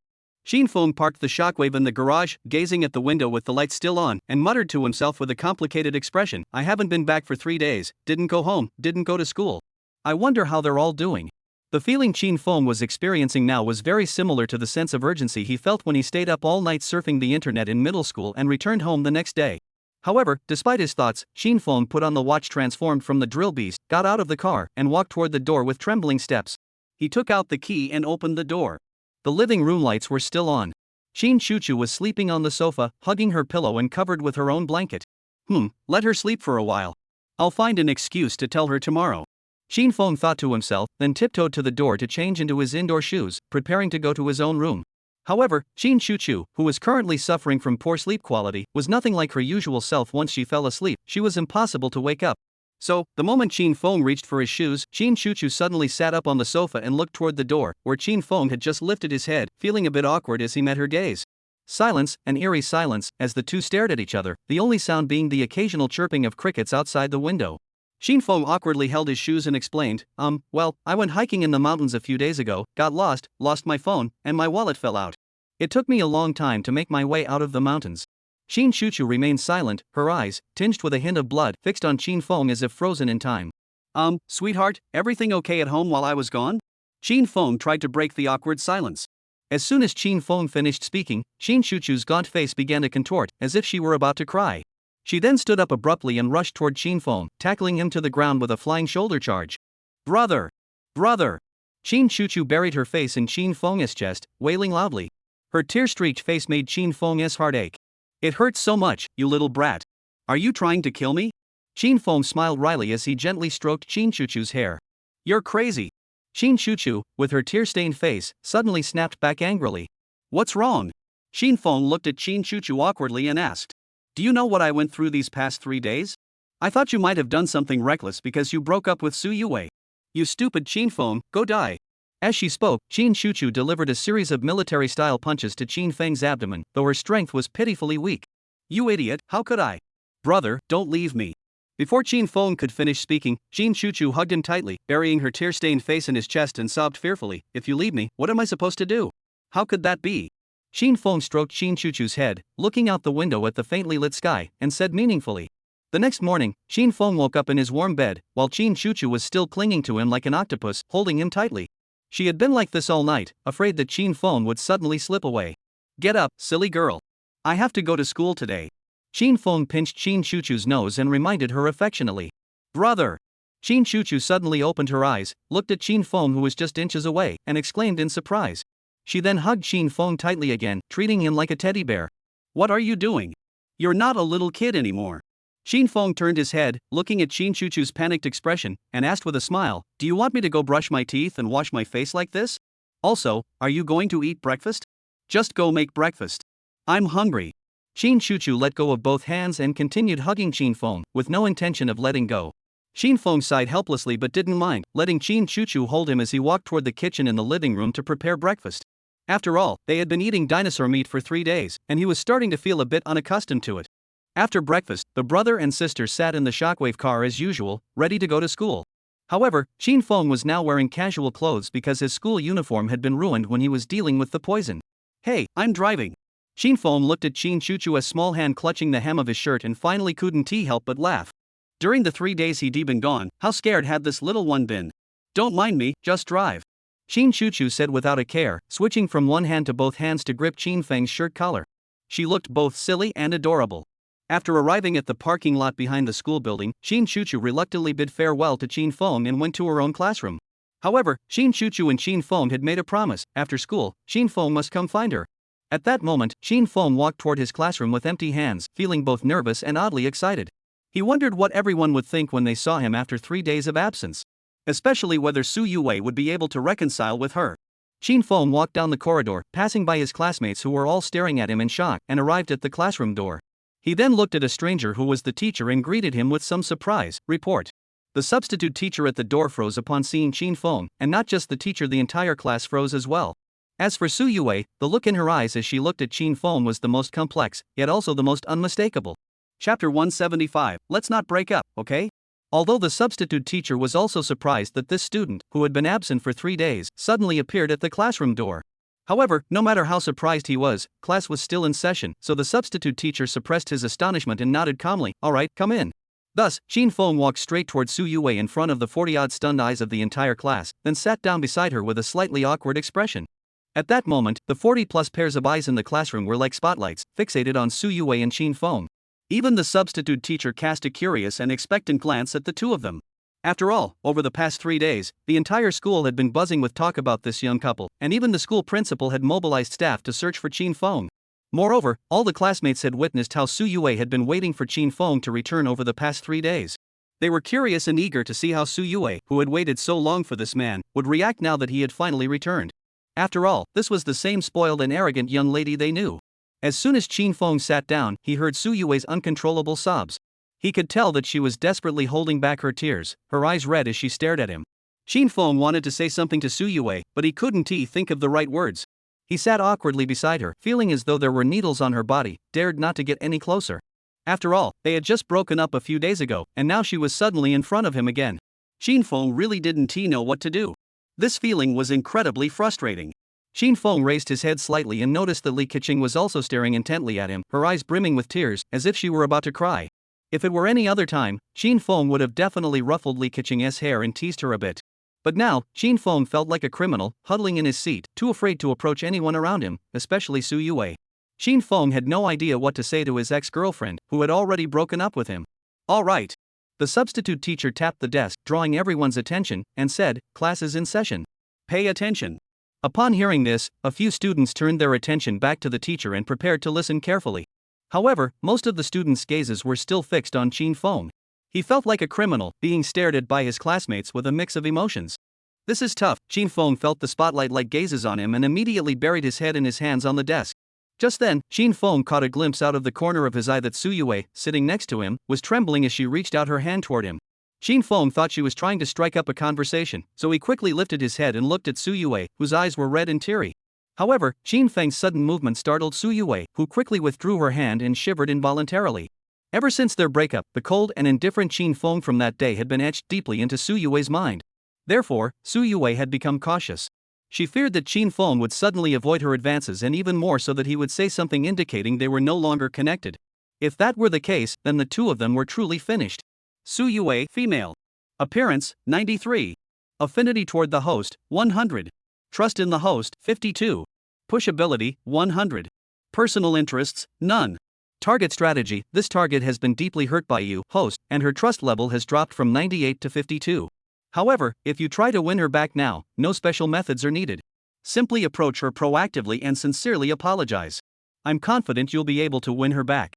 Qin Feng parked the shockwave in the garage, gazing at the window with the lights still on, and muttered to himself with a complicated expression, "I haven't been back for 3 days, didn't go home, didn't go to school. I wonder how they're all doing." The feeling Qin Feng was experiencing now was very similar to the sense of urgency he felt when he stayed up all night surfing the internet in middle school and returned home the next day. However, despite his thoughts, Qin Feng put on the watch transformed from the drill beast, got out of the car, and walked toward the door with trembling steps. He took out the key and opened the door. The living room lights were still on. Qin Chuchu was sleeping on the sofa, hugging her pillow and covered with her own blanket. Let her sleep for a while. I'll find an excuse to tell her tomorrow. Qin Feng thought to himself, then tiptoed to the door to change into his indoor shoes, preparing to go to his own room. However, Qin Chuchu, who was currently suffering from poor sleep quality, was nothing like her usual self. Once she fell asleep, she was impossible to wake up. So, the moment Qin Feng reached for his shoes, Qin Chuchu suddenly sat up on the sofa and looked toward the door, where Qin Feng had just lifted his head, feeling a bit awkward as he met her gaze. Silence, an eerie silence, as the two stared at each other, the only sound being the occasional chirping of crickets outside the window. Qin Feng awkwardly held his shoes and explained, well, I went hiking in the mountains a few days ago, got lost my phone, and my wallet fell out. It took me a long time to make my way out of the mountains. Qin Chuchu remained silent, her eyes, tinged with a hint of blood, fixed on Qin Feng as if frozen in time. Sweetheart, everything okay at home while I was gone?" Qin Feng tried to break the awkward silence. As soon as Qin Feng finished speaking, Qin Chuchu's gaunt face began to contort, as if she were about to cry. She then stood up abruptly and rushed toward Qin Feng, tackling him to the ground with a flying shoulder charge. Brother! Brother! Qin Chuchu buried her face in Qin Feng's chest, wailing loudly. Her tear-streaked face made Qin Feng's heart ache. "It hurts so much, you little brat. Are you trying to kill me?" Qin Feng smiled wryly as he gently stroked Qin Chuchu's hair. "You're crazy." Qin Chuchu, with her tear-stained face, suddenly snapped back angrily. "What's wrong?" Qin Feng looked at Qin Chuchu awkwardly and asked. "Do you know what I went through these past 3 days? I thought you might have done something reckless because you broke up with Suyue. You stupid Qin Feng, go die." As she spoke, Qin Chuchu delivered a series of military-style punches to Qin Feng's abdomen, though her strength was pitifully weak. "You idiot, how could I? Brother, don't leave me." Before Qin Feng could finish speaking, Qin Chuchu hugged him tightly, burying her tear-stained face in his chest and sobbed fearfully, "If you leave me, what am I supposed to do? How could that be?" Qin Feng stroked Qin Chuchu's head, looking out the window at the faintly lit sky, and said meaningfully. The next morning, Qin Feng woke up in his warm bed, while Qin Chuchu was still clinging to him like an octopus, holding him tightly. She had been like this all night, afraid that Qin Feng would suddenly slip away. "Get up, silly girl. I have to go to school today." Qin Feng pinched Qin Chuchu's nose and reminded her affectionately. "Brother!" Qin Chuchu suddenly opened her eyes, looked at Qin Feng who was just inches away, and exclaimed in surprise. She then hugged Qin Feng tightly again, treating him like a teddy bear. "What are you doing? You're not a little kid anymore." Qin Feng turned his head, looking at Qin Chuchu's panicked expression, and asked with a smile, "Do you want me to go brush my teeth and wash my face like this? Also, are you going to eat breakfast? Just go make breakfast." I'm hungry. Shin Chuchu let go of both hands and continued hugging Chin Feng, with no intention of letting go. Shin Feng sighed helplessly but didn't mind, letting Chin Chuchu hold him as he walked toward the kitchen in the living room to prepare breakfast. After all, they had been eating dinosaur meat for 3 days, and he was starting to feel a bit unaccustomed to it. After breakfast, the brother and sister sat in the Shockwave car as usual, ready to go to school. However, Chin Feng was now wearing casual clothes because his school uniform had been ruined when he was dealing with the poison. Hey, I'm driving. Chin Feng looked at Chin Chuchu, a small hand clutching the hem of his shirt, and finally couldn't he help but laugh. During the 3 days he'd been gone, how scared had this little one been? Don't mind me, just drive. Chin Chuchu said without a care, switching from one hand to both hands to grip Chin Feng's shirt collar. She looked both silly and adorable. After arriving at the parking lot behind the school building, Chin Chuchu reluctantly bid farewell to Chin Feng and went to her own classroom. However, Chin Chuchu and Chin Feng had made a promise: after school, Chin Feng must come find her. At that moment, Chin Feng walked toward his classroom with empty hands, feeling both nervous and oddly excited. He wondered what everyone would think when they saw him after 3 days of absence. Especially whether Su Yue would be able to reconcile with her. Chin Feng walked down the corridor, passing by his classmates who were all staring at him in shock, and arrived at the classroom door. He then looked at a stranger who was the teacher and greeted him with some surprise. Report. The substitute teacher at the door froze upon seeing Chin Feng, and not just the teacher, the entire class froze as well. As for Su Yue, the look in her eyes as she looked at Chin Feng was the most complex, yet also the most unmistakable. Chapter 175, Let's not break up, okay? Although the substitute teacher was also surprised that this student, who had been absent for 3 days, suddenly appeared at the classroom door. However, no matter how surprised he was, class was still in session, so the substitute teacher suppressed his astonishment and nodded calmly, "Alright, come in." Thus, Chin Feng walked straight toward Su Yue in front of the 40-odd stunned eyes of the entire class, then sat down beside her with a slightly awkward expression. At that moment, the 40-plus pairs of eyes in the classroom were like spotlights, fixated on Su Yue and Chin Feng. Even the substitute teacher cast a curious and expectant glance at the two of them. After all, over the past 3 days, the entire school had been buzzing with talk about this young couple, and even the school principal had mobilized staff to search for Chin Feng. Moreover, all the classmates had witnessed how Su Yue had been waiting for Chin Feng to return over the past 3 days. They were curious and eager to see how Su Yue, who had waited so long for this man, would react now that he had finally returned. After all, this was the same spoiled and arrogant young lady they knew. As soon as Chin Feng sat down, he heard Su Yue's uncontrollable sobs. He could tell that she was desperately holding back her tears, her eyes red as she stared at him. Chin Feng wanted to say something to Su Yue, but he couldn't think of the right words. He sat awkwardly beside her, feeling as though there were needles on her body, dared not to get any closer. After all, they had just broken up a few days ago, and now she was suddenly in front of him again. Chin Feng really didn't know what to do. This feeling was incredibly frustrating. Chin Feng raised his head slightly and noticed that Li Keqing was also staring intently at him, her eyes brimming with tears, as if she were about to cry. If it were any other time, Chin Feng would have definitely ruffled Li Keqing's hair and teased her a bit. But now, Chin Feng felt like a criminal, huddling in his seat, too afraid to approach anyone around him, especially Su Yue. Chin Feng had no idea what to say to his ex-girlfriend, who had already broken up with him. "All right." The substitute teacher tapped the desk, drawing everyone's attention, and said, "Class is in session. Pay attention." Upon hearing this, a few students turned their attention back to the teacher and prepared to listen carefully. However, most of the students' gazes were still fixed on Chin Feng. He felt like a criminal, being stared at by his classmates with a mix of emotions. "This is tough." Chin Feng felt the spotlight-like gazes on him and immediately buried his head in his hands on the desk. Just then, Chin Feng caught a glimpse out of the corner of his eye that Su Yue, sitting next to him, was trembling as she reached out her hand toward him. Chin Feng thought she was trying to strike up a conversation, so he quickly lifted his head and looked at Su Yue, whose eyes were red and teary. However, Chin Feng's sudden movement startled Su Yue, who quickly withdrew her hand and shivered involuntarily. Ever since their breakup, the cold and indifferent Chin Feng from that day had been etched deeply into Su Yue's mind. Therefore, Su Yue had become cautious. She feared that Chin Feng would suddenly avoid her advances, and even more so that he would say something indicating they were no longer connected. If that were the case, then the two of them were truly finished. Su Yue, female. Appearance, 93. Affinity toward the host, 100. Trust in the host, 52. Push ability, 100. Personal interests, none. Target strategy: this target has been deeply hurt by you, host, and her trust level has dropped from 98 to 52. However, if you try to win her back now, no special methods are needed. Simply approach her proactively and sincerely apologize. I'm confident you'll be able to win her back.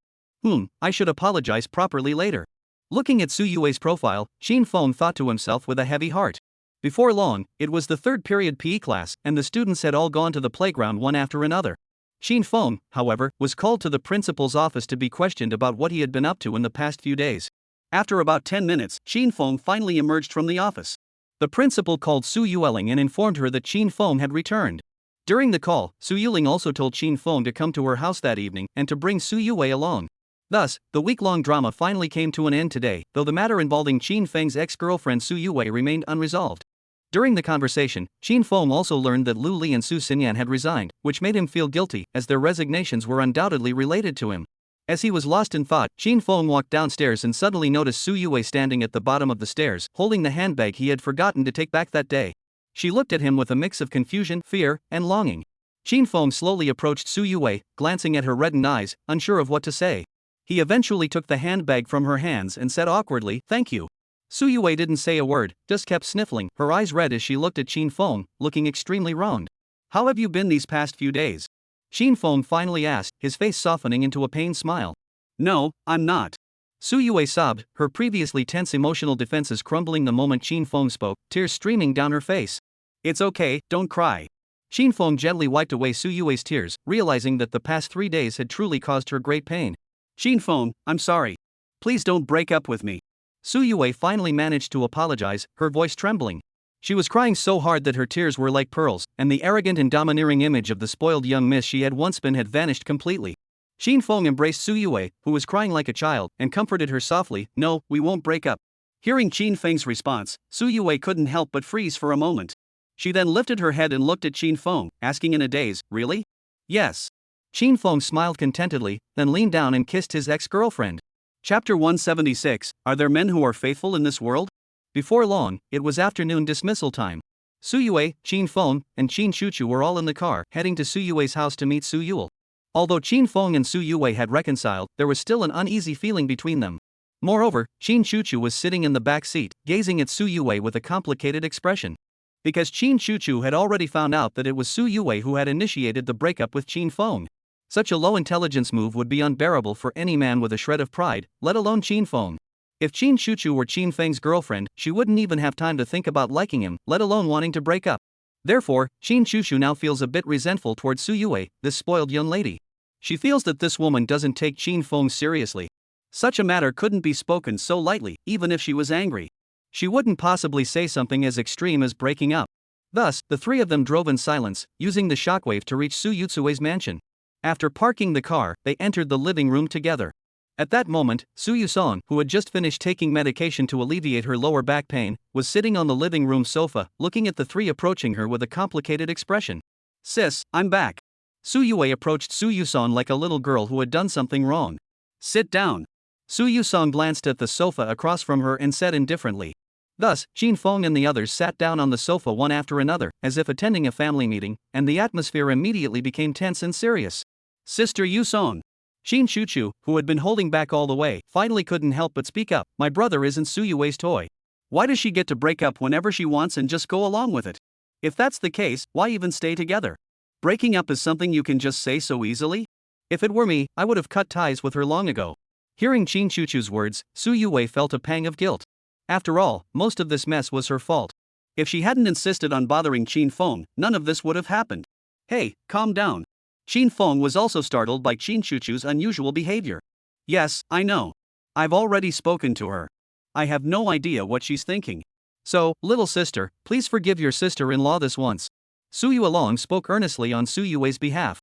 I should apologize properly later. Looking at Su Yue's profile, Chin Feng thought to himself with a heavy heart. Before long, it was the third period PE class, and the students had all gone to the playground one after another. Shin Feng, however, was called to the principal's office to be questioned about what he had been up to in the past few days. After about 10 minutes, Shin Feng finally emerged from the office. The principal called Su Yueling and informed her that Shin Feng had returned. During the call, Su Yueling also told Shin Feng to come to her house that evening and to bring Su Yue along. Thus, the week-long drama finally came to an end today, though the matter involving Shin Feng's ex-girlfriend Su Yue remained unresolved. During the conversation, Shin Feng also learned that Lu Li and Su Xinyan had resigned, which made him feel guilty, as their resignations were undoubtedly related to him. As he was lost in thought, Shin Feng walked downstairs and suddenly noticed Su Yue standing at the bottom of the stairs, holding the handbag he had forgotten to take back that day. She looked at him with a mix of confusion, fear, and longing. Shin Feng slowly approached Su Yue, glancing at her reddened eyes, unsure of what to say. He eventually took the handbag from her hands and said awkwardly, "Thank you." Su Yue didn't say a word, just kept sniffling, her eyes red as she looked at Shin Feng, looking extremely wronged. "How have you been these past few days?" Shin Feng finally asked, his face softening into a pained smile. "No, I'm not." Su Yue sobbed, her previously tense emotional defenses crumbling the moment Shin Feng spoke, tears streaming down her face. "It's okay, don't cry." Shin Feng gently wiped away Su Yue's tears, realizing that the past 3 days had truly caused her great pain. "Shin Feng, I'm sorry. Please don't break up with me." Su Yue finally managed to apologize, her voice trembling. She was crying so hard that her tears were like pearls, and the arrogant and domineering image of the spoiled young miss she had once been had vanished completely. Shin Feng embraced Su Yue, who was crying like a child, and comforted her softly, "No, we won't break up." Hearing Shin Feng's response, Su Yue couldn't help but freeze for a moment. She then lifted her head and looked at Shin Feng, asking in a daze, "Really?" "Yes." Shin Feng smiled contentedly, then leaned down and kissed his ex-girlfriend. Chapter 176, Are there men who are faithful in this world? Before long, it was afternoon dismissal time. Su Yue, Shin Feng, and Shin Chuchu were all in the car, heading to Su Yue's house to meet Su Yule. Although Shin Feng and Su Yue had reconciled, there was still an uneasy feeling between them. Moreover, Shin Chuchu was sitting in the back seat, gazing at Su Yue with a complicated expression. Because Shin Chuchu had already found out that it was Su Yue who had initiated the breakup with Shin Feng. Such a low-intelligence move would be unbearable for any man with a shred of pride, let alone Shin Feng. If Shin Chuchu were Shin Feng's girlfriend, she wouldn't even have time to think about liking him, let alone wanting to break up. Therefore, Shin Chuchu now feels a bit resentful towards Su Yue, this spoiled young lady. She feels that this woman doesn't take Shin Feng seriously. Such a matter couldn't be spoken so lightly, even if she was angry. She wouldn't possibly say something as extreme as breaking up. Thus, the three of them drove in silence, using the shockwave to reach Su Yutsue's mansion. After parking the car, they entered the living room together. At that moment, Su Yusong, who had just finished taking medication to alleviate her lower back pain, was sitting on the living room sofa, looking at the three approaching her with a complicated expression. "Sis, I'm back." Su Yue approached Su Yusong like a little girl who had done something wrong. "Sit down." Su Yusong glanced at the sofa across from her and said indifferently. Thus, Shin Feng and the others sat down on the sofa one after another, as if attending a family meeting, and the atmosphere immediately became tense and serious. "Sister Yusong." Shin Chuchu, who had been holding back all the way, finally couldn't help but speak up. "My brother isn't Su Yue's toy. Why does she get to break up whenever she wants and just go along with it? If that's the case, why even stay together? Breaking up is something you can just say so easily? If it were me, I would have cut ties with her long ago." Hearing Shin Chuchu's words, Su Yue felt a pang of guilt. After all, most of this mess was her fault. If she hadn't insisted on bothering Shin Feng, none of this would have happened. "Hey, calm down." Shin Feng was also startled by Shin Chuchu's unusual behavior. "Yes, I know. I've already spoken to her. I have no idea what she's thinking. So, little sister, please forgive your sister-in-law this once." Su Yuelong spoke earnestly on Su Yue's behalf.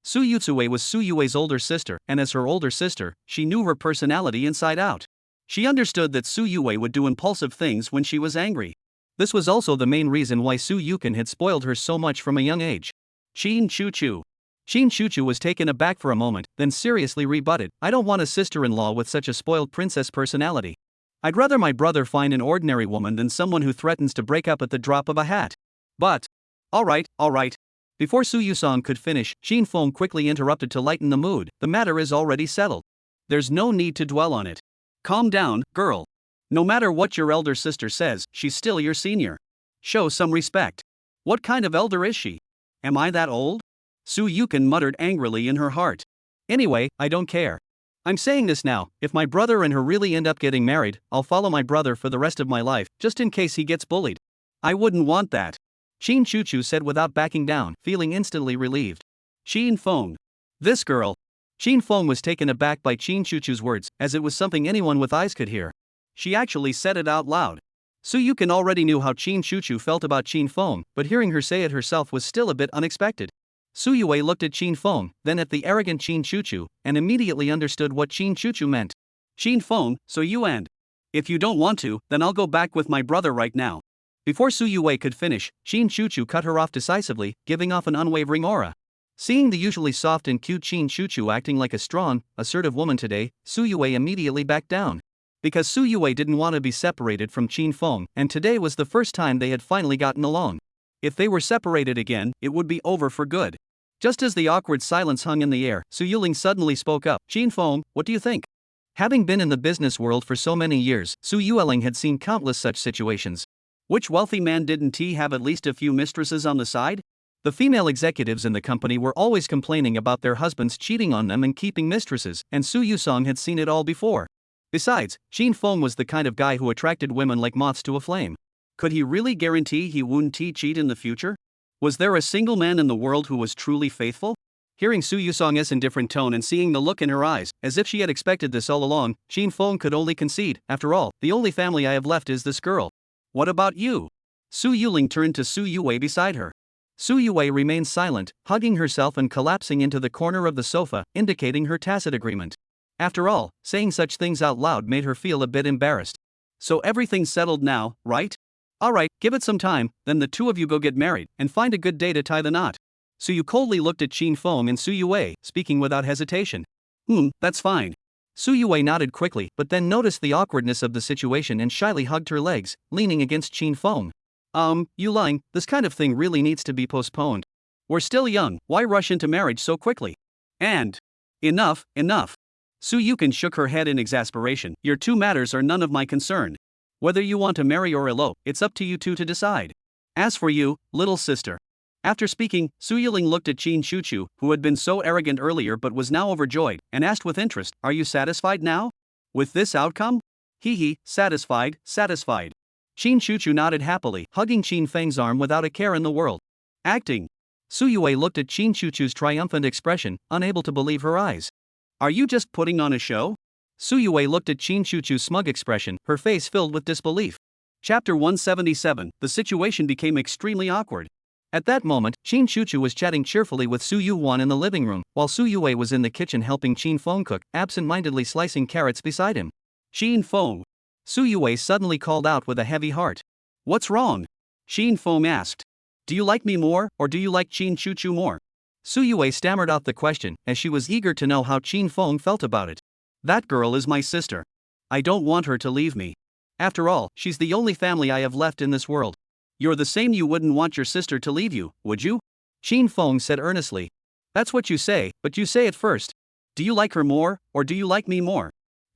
Su Yutsue was Su Yue's older sister, and as her older sister, she knew her personality inside out. She understood that Su Yue would do impulsive things when she was angry. This was also the main reason why Su Yukin had spoiled her so much from a young age. Shin Chuchu. Shin Chuchu was taken aback for a moment, then seriously rebutted, "I don't want a sister-in-law with such a spoiled princess personality. I'd rather my brother find an ordinary woman than someone who threatens to break up at the drop of a hat." "But..." All right. Before Su Yusong could finish, Shin Feng quickly interrupted to lighten the mood. "The matter is already settled. There's no need to dwell on it. Calm down, girl. No matter what your elder sister says, she's still your senior. Show some respect. What kind of elder is she? Am I that old?" Su Yukin muttered angrily in her heart. "Anyway, I don't care. I'm saying this now, if my brother and her really end up getting married, I'll follow my brother for the rest of my life, just in case he gets bullied." "I wouldn't want that," Shin Chuchu said without backing down, feeling instantly relieved. Qin Feng. This girl. Qin Feng was taken aback by Qin Chuchu's words, as it was something anyone with eyes could hear. She actually said it out loud. Su Yukan already knew how Qin Chuchu felt about Qin Feng, but hearing her say it herself was still a bit unexpected. Su Yue looked at Qin Feng, then at the arrogant Qin Chuchu, and immediately understood what Qin Chuchu meant. Qin Feng, so you and. If you don't want to, then I'll go back with my brother right now. Before Su Yue could finish, Qin Chuchu cut her off decisively, giving off an unwavering aura. Seeing the usually soft and cute Qin Chuchu acting like a strong, assertive woman today, Su Yue immediately backed down. Because Su Yue didn't want to be separated from Qin Feng, and today was the first time they had finally gotten along. If they were separated again, it would be over for good. Just as the awkward silence hung in the air, Su Yuling suddenly spoke up. Qin Feng, what do you think? Having been in the business world for so many years, Su Yuling had seen countless such situations. Which wealthy man didn't he have at least a few mistresses on the side? The female executives in the company were always complaining about their husbands cheating on them and keeping mistresses, and Su Yusong had seen it all before. Besides, Qin Feng was the kind of guy who attracted women like moths to a flame. Could he really guarantee he wouldn't cheat in the future? Was there a single man in the world who was truly faithful? Hearing Su Yusong's indifferent tone and seeing the look in her eyes, as if she had expected this all along, Qin Feng could only concede. After all, the only family I have left is this girl. What about you? Su Yuling turned to Su Yue beside her. Su Yue remained silent, hugging herself and collapsing into the corner of the sofa, indicating her tacit agreement. After all, saying such things out loud made her feel a bit embarrassed. So everything's settled now, right? Alright, give it some time, then the two of you go get married, and find a good day to tie the knot. Su Yu coldly looked at Qin Feng and Su Yue, speaking without hesitation. That's fine. Su Yue nodded quickly, but then noticed the awkwardness of the situation and shyly hugged her legs, leaning against Qin Feng. You lying, this kind of thing really needs to be postponed. We're still young, why rush into marriage so quickly? And. Enough. Su Yukan shook her head in exasperation. Your two matters are none of my concern. Whether you want to marry or elope, it's up to you two to decide. As for you, little sister. After speaking, Su Yiling looked at Qin Chuchu, who had been so arrogant earlier but was now overjoyed, and asked with interest, are you satisfied now? With this outcome? Satisfied. Qin Chuchu nodded happily, hugging Qin Feng's arm without a care in the world. Acting. Su Yue looked at Qin Chuchu's triumphant expression, unable to believe her eyes. Are you just putting on a show? Su Yue looked at Qin Chuchu's smug expression, her face filled with disbelief. Chapter 177, the situation became extremely awkward. At that moment, Qin Chuchu was chatting cheerfully with Su Yuan in the living room, while Su Yue was in the kitchen helping Qin Feng cook, absent-mindedly slicing carrots beside him. Qin Feng. Su Yue suddenly called out with a heavy heart. What's wrong? Qin Feng asked. Do you like me more, or do you like Qin Chuchu more? Su Yue stammered out the question, as she was eager to know how Qin Feng felt about it. That girl is my sister. I don't want her to leave me. After all, she's the only family I have left in this world. You're the same, you wouldn't want your sister to leave you, would you? Qin Feng said earnestly. That's what you say, but you say it first. Do you like her more, or do you like me more?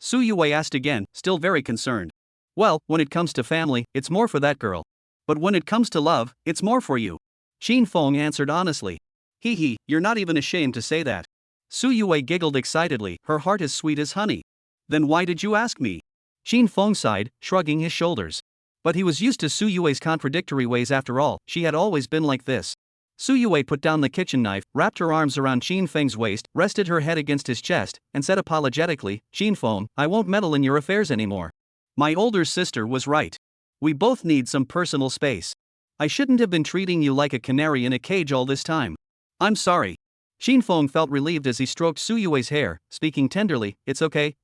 Su Yue asked again, still very concerned. Well, when it comes to family, it's more for that girl. But when it comes to love, it's more for you. Qin Feng answered honestly. You're not even ashamed to say that. Su Yue giggled excitedly, her heart as sweet as honey. Then why did you ask me? Qin Feng sighed, shrugging his shoulders. But he was used to Su Yue's contradictory ways after all, she had always been like this. Su Yue put down the kitchen knife, wrapped her arms around Qin Feng's waist, rested her head against his chest, and said apologetically, Qin Feng, I won't meddle in your affairs anymore. My older sister was right. We both need some personal space. I shouldn't have been treating you like a canary in a cage all this time. I'm sorry. Qin Feng felt relieved as he stroked Su Yue's hair, speaking tenderly, it's okay.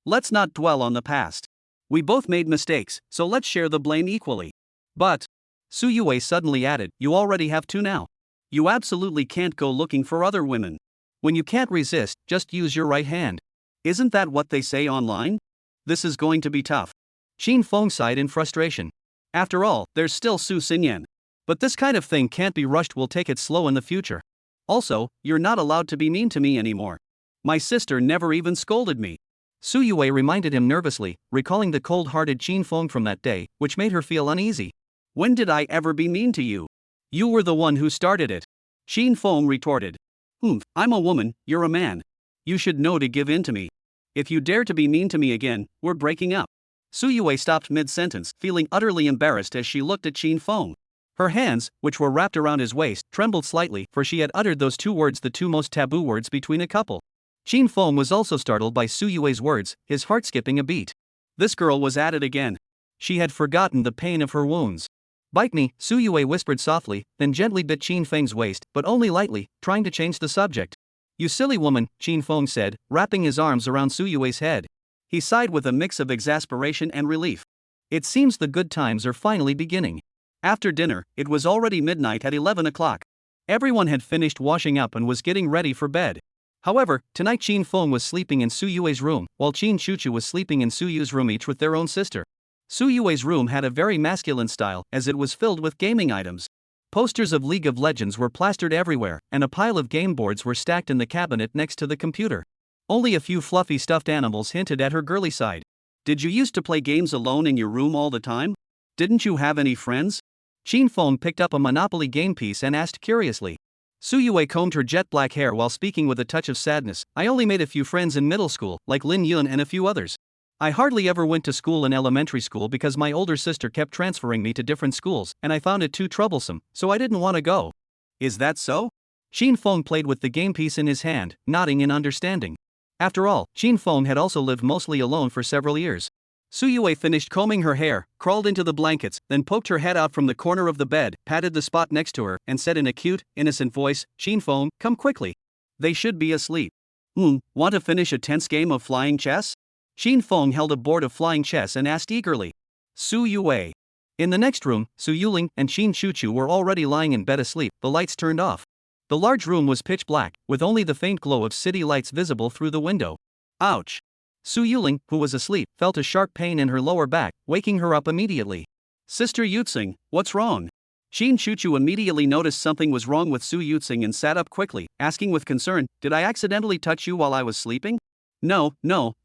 Let's not dwell on the past. We both made mistakes, so let's share the blame equally. But, Su Yue suddenly added, you already have two now. You absolutely can't go looking for other women. When you can't resist, just use your right hand. Isn't that what they say online? This is going to be tough. Qin Feng sighed in frustration. After all, there's still Su Xinyan. But this kind of thing can't be rushed, we'll take it slow in the future. Also, you're not allowed to be mean to me anymore. My sister never even scolded me. Su Yue reminded him nervously, recalling the cold-hearted Qin Feng from that day, which made her feel uneasy. When did I ever be mean to you? You were the one who started it. Qin Feng retorted. I'm a woman, you're a man. You should know to give in to me. If you dare to be mean to me again, we're breaking up. Su Yue stopped mid-sentence, feeling utterly embarrassed as she looked at Qin Feng. Her hands, which were wrapped around his waist, trembled slightly, for she had uttered those two words, the two most taboo words between a couple. Chin Fong was also startled by Su Yue's words, his heart skipping a beat. This girl was at it again. She had forgotten the pain of her wounds. Bite me, Su Yue whispered softly, then gently bit Qin Feng's waist, but only lightly, trying to change the subject. You silly woman, Qin Feng said, wrapping his arms around Su Yue's head. He sighed with a mix of exasperation and relief. It seems the good times are finally beginning. After dinner, it was already midnight at 11 o'clock. Everyone had finished washing up and was getting ready for bed. However, tonight Qin Feng was sleeping in Su Yue's room, while Qin Chuchu was sleeping in Su Yu's room, each with their own sister. Su Yue's room had a very masculine style, as it was filled with gaming items. Posters of League of Legends were plastered everywhere, and a pile of game boards were stacked in the cabinet next to the computer. Only a few fluffy stuffed animals hinted at her girly side. Did you used to play games alone in your room all the time? Didn't you have any friends? Qin Feng picked up a Monopoly game piece and asked curiously. Su Yue combed her jet black hair while speaking with a touch of sadness. I only made a few friends in middle school, like Lin Yun and a few others. I hardly ever went to school in elementary school because my older sister kept transferring me to different schools, and I found it too troublesome, so I didn't want to go. Is that so? Qin Feng played with the game piece in his hand, nodding in understanding. After all, Qin Feng had also lived mostly alone for several years. Su Yue finished combing her hair, crawled into the blankets, then poked her head out from the corner of the bed, patted the spot next to her, and said in a cute, innocent voice, Qin Feng, come quickly. They should be asleep. Want to finish a tense game of flying chess? Qin Feng held a board of flying chess and asked eagerly. Su Yue. In the next room, Su Yuling and Qin Chuchu were already lying in bed asleep, the lights turned off. The large room was pitch black, with only the faint glow of city lights visible through the window. Ouch! Su Yuling, who was asleep, felt a sharp pain in her lower back, waking her up immediately. Sister Yutsing, what's wrong? Qin Chuchu immediately noticed something was wrong with Su Yutsing and sat up quickly, asking with concern, did I accidentally touch you while I was sleeping? No,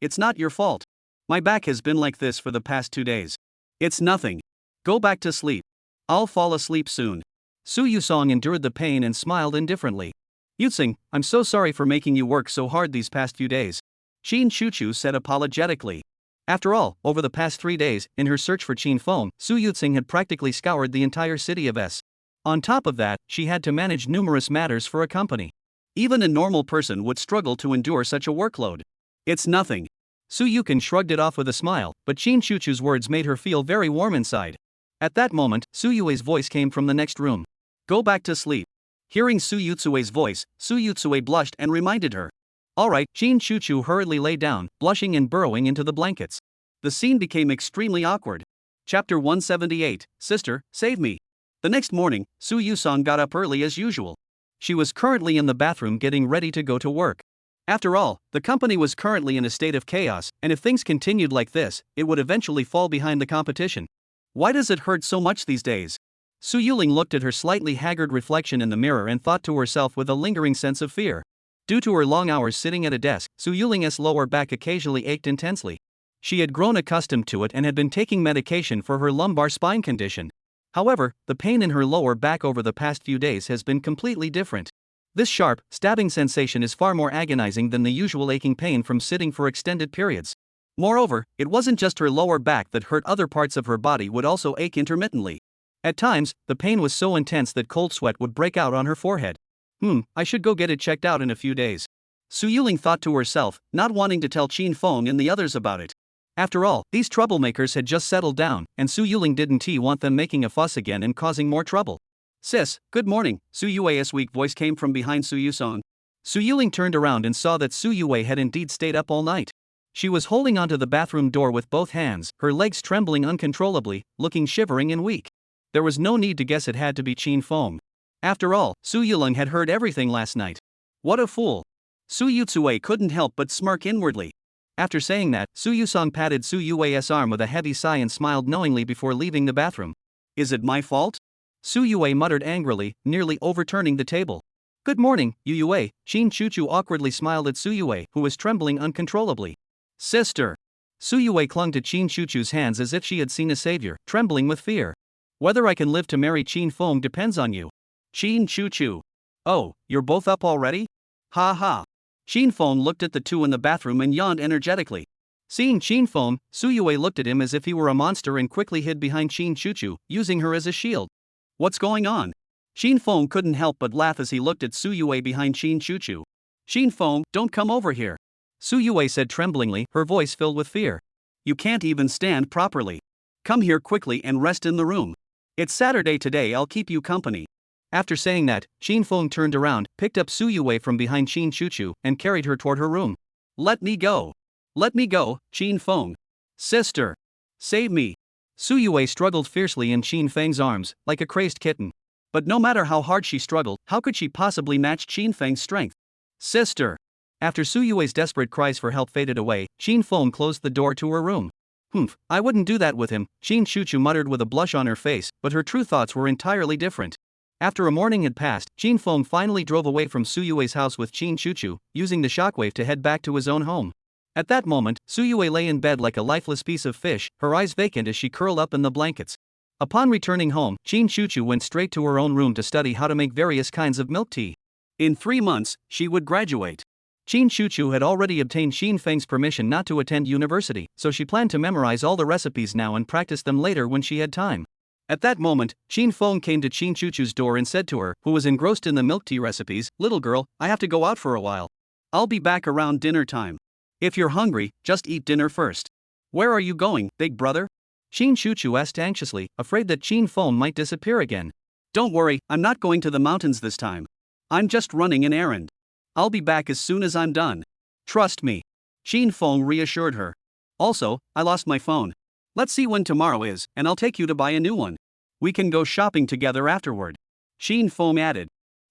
it's not your fault. My back has been like this for the past 2 days. It's nothing. Go back to sleep. I'll fall asleep soon. Su Yusong endured the pain and smiled indifferently. Yutsing, I'm so sorry for making you work so hard these past few days. Qin Chuchu said apologetically. After all, over the past 3 days, in her search for Qin Feng, Su Yutsing had practically scoured the entire city of S. On top of that, she had to manage numerous matters for a company. Even a normal person would struggle to endure such a workload. It's nothing. Su Yukin shrugged it off with a smile, but Qin Chuchu's words made her feel very warm inside. At that moment, Su Yue's voice came from the next room. Go back to sleep. Hearing Su Yutsue's voice, Su Yutsue blushed and reminded her. Alright, Qin Chuchu hurriedly lay down, blushing and burrowing into the blankets. The scene became extremely awkward. Chapter 178, Sister, Save Me. The next morning, Su Yusong got up early as usual. She was currently in the bathroom getting ready to go to work. After all, the company was currently in a state of chaos, and if things continued like this, it would eventually fall behind the competition. Why does it hurt so much these days? Su Yuling looked at her slightly haggard reflection in the mirror and thought to herself with a lingering sense of fear. Due to her long hours sitting at a desk, Su Yuling's lower back occasionally ached intensely. She had grown accustomed to it and had been taking medication for her lumbar spine condition. However, the pain in her lower back over the past few days has been completely different. This sharp, stabbing sensation is far more agonizing than the usual aching pain from sitting for extended periods. Moreover, it wasn't just her lower back that hurt, other parts of her body would also ache intermittently. At times, the pain was so intense that cold sweat would break out on her forehead. I should go get it checked out in a few days. Su Yuling thought to herself, not wanting to tell Qin Feng and the others about it. After all, these troublemakers had just settled down, and Su Yuling didn't want them making a fuss again and causing more trouble. Sis, good morning, Su Yue's weak voice came from behind Su Yusong. Su Yuling turned around and saw that Su Yue had indeed stayed up all night. She was holding onto the bathroom door with both hands, her legs trembling uncontrollably, looking shivering and weak. There was no need to guess it had to be Qin Feng. After all, Su Yuling had heard everything last night. What a fool. Su Yutsue couldn't help but smirk inwardly. After saying that, Su Yusong patted Su Yue's arm with a heavy sigh and smiled knowingly before leaving the bathroom. Is it my fault? Su Yue muttered angrily, nearly overturning the table. Good morning, Yue. Qin Chuchu awkwardly smiled at Su Yue, who was trembling uncontrollably. Sister. Su Yue clung to Qin Chuchu's hands as if she had seen a savior, trembling with fear. Whether I can live to marry Qin Feng depends on you. Qin Chuchu. Oh, you're both up already? Ha ha. Qin Feng looked at the two in the bathroom and yawned energetically. Seeing Qin Feng, Su Yue looked at him as if he were a monster and quickly hid behind Qin Chuchu, using her as a shield. What's going on? Shin Feng couldn't help but laugh as he looked at Su Yue behind Shin Chuchu. Shin Feng, don't come over here. Su Yue said tremblingly, her voice filled with fear. You can't even stand properly. Come here quickly and rest in the room. It's Saturday today, I'll keep you company. After saying that, Shin Feng turned around, picked up Su Yue from behind Shin Chuchu, and carried her toward her room. Let me go. Let me go, Shin Feng. Sister. Save me. Su Yue struggled fiercely in Shin Feng's arms, like a crazed kitten. But no matter how hard she struggled, how could she possibly match Shin Feng's strength? Sister. After Su Yue's desperate cries for help faded away, Shin Feng closed the door to her room. Humph, I wouldn't do that with him, Shin Chuchu muttered with a blush on her face, but her true thoughts were entirely different. After a morning had passed, Shin Feng finally drove away from Su Yue's house with Shin Chuchu, using the shockwave to head back to his own home. At that moment, Su Yue lay in bed like a lifeless piece of fish, her eyes vacant as she curled up in the blankets. Upon returning home, Shin Chuchu went straight to her own room to study how to make various kinds of milk tea. In 3 months, she would graduate. Shin Chuchu had already obtained Shin Feng's permission not to attend university, so she planned to memorize all the recipes now and practice them later when she had time. At that moment, Shin Feng came to Shin Chuchu's door and said to her, who was engrossed in the milk tea recipes, "Little girl, I have to go out for a while. I'll be back around dinner time. If you're hungry, just eat dinner first." "Where are you going, big brother?" Shin Chuchu asked anxiously, afraid that Shin Feng might disappear again. "Don't worry, I'm not going to the mountains this time. I'm just running an errand. I'll be back as soon as I'm done. Trust me." Shin Feng reassured her. "Also, I lost my phone. Let's see when tomorrow is, and I'll take you to buy a new one. We can go shopping together afterward." Shin Feng added.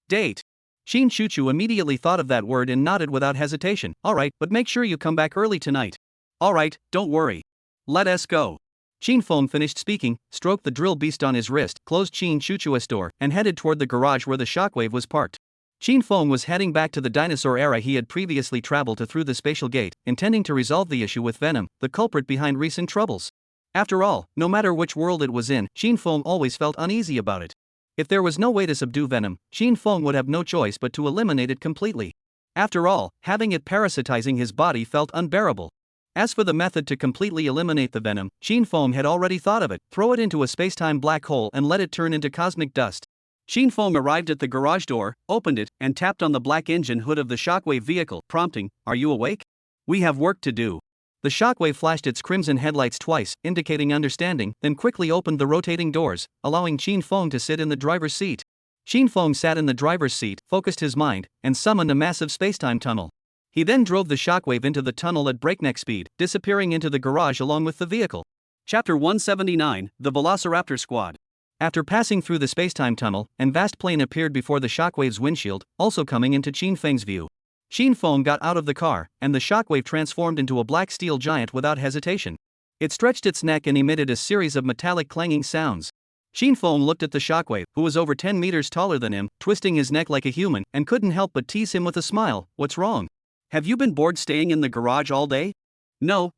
"Date." Shin Chuchu immediately thought of that word and nodded without hesitation. "Alright, but make sure you come back early tonight." "Alright, don't worry. Let us go." Shin Feng finished speaking, stroked the drill beast on his wrist, closed Shin Chuchu's door, and headed toward the garage where the shockwave was parked. Shin Feng was heading back to the dinosaur era he had previously traveled to through the spatial gate, intending to resolve the issue with Venom, the culprit behind recent troubles. After all, no matter which world it was in, Shin Feng always felt uneasy about it. If there was no way to subdue Venom, Shin Feng would have no choice but to eliminate it completely. After all, having it parasitizing his body felt unbearable. As for the method to completely eliminate the Venom, Shin Feng had already thought of it: throw it into a spacetime black hole and let it turn into cosmic dust. Shin Feng arrived at the garage door, opened it, and tapped on the black engine hood of the shockwave vehicle, prompting, "Are you awake? We have work to do." The shockwave flashed its crimson headlights twice, indicating understanding, then quickly opened the rotating doors, allowing Shin Feng to sit in the driver's seat. Shin Feng sat in the driver's seat, focused his mind, and summoned a massive spacetime tunnel. He then drove the shockwave into the tunnel at breakneck speed, disappearing into the garage along with the vehicle. Chapter 179, The Velociraptor Squad. After passing through the spacetime tunnel, an vast plane appeared before the shockwave's windshield, also coming into Shin Feng's view. Shin Feng got out of the car, and the shockwave transformed into a black steel giant without hesitation. It stretched its neck and emitted a series of metallic clanging sounds. Shin Feng looked at the shockwave, who was over 10 meters taller than him, twisting his neck like a human, and couldn't help but tease him with a smile. "What's wrong? Have you been bored staying in the garage all day?" No,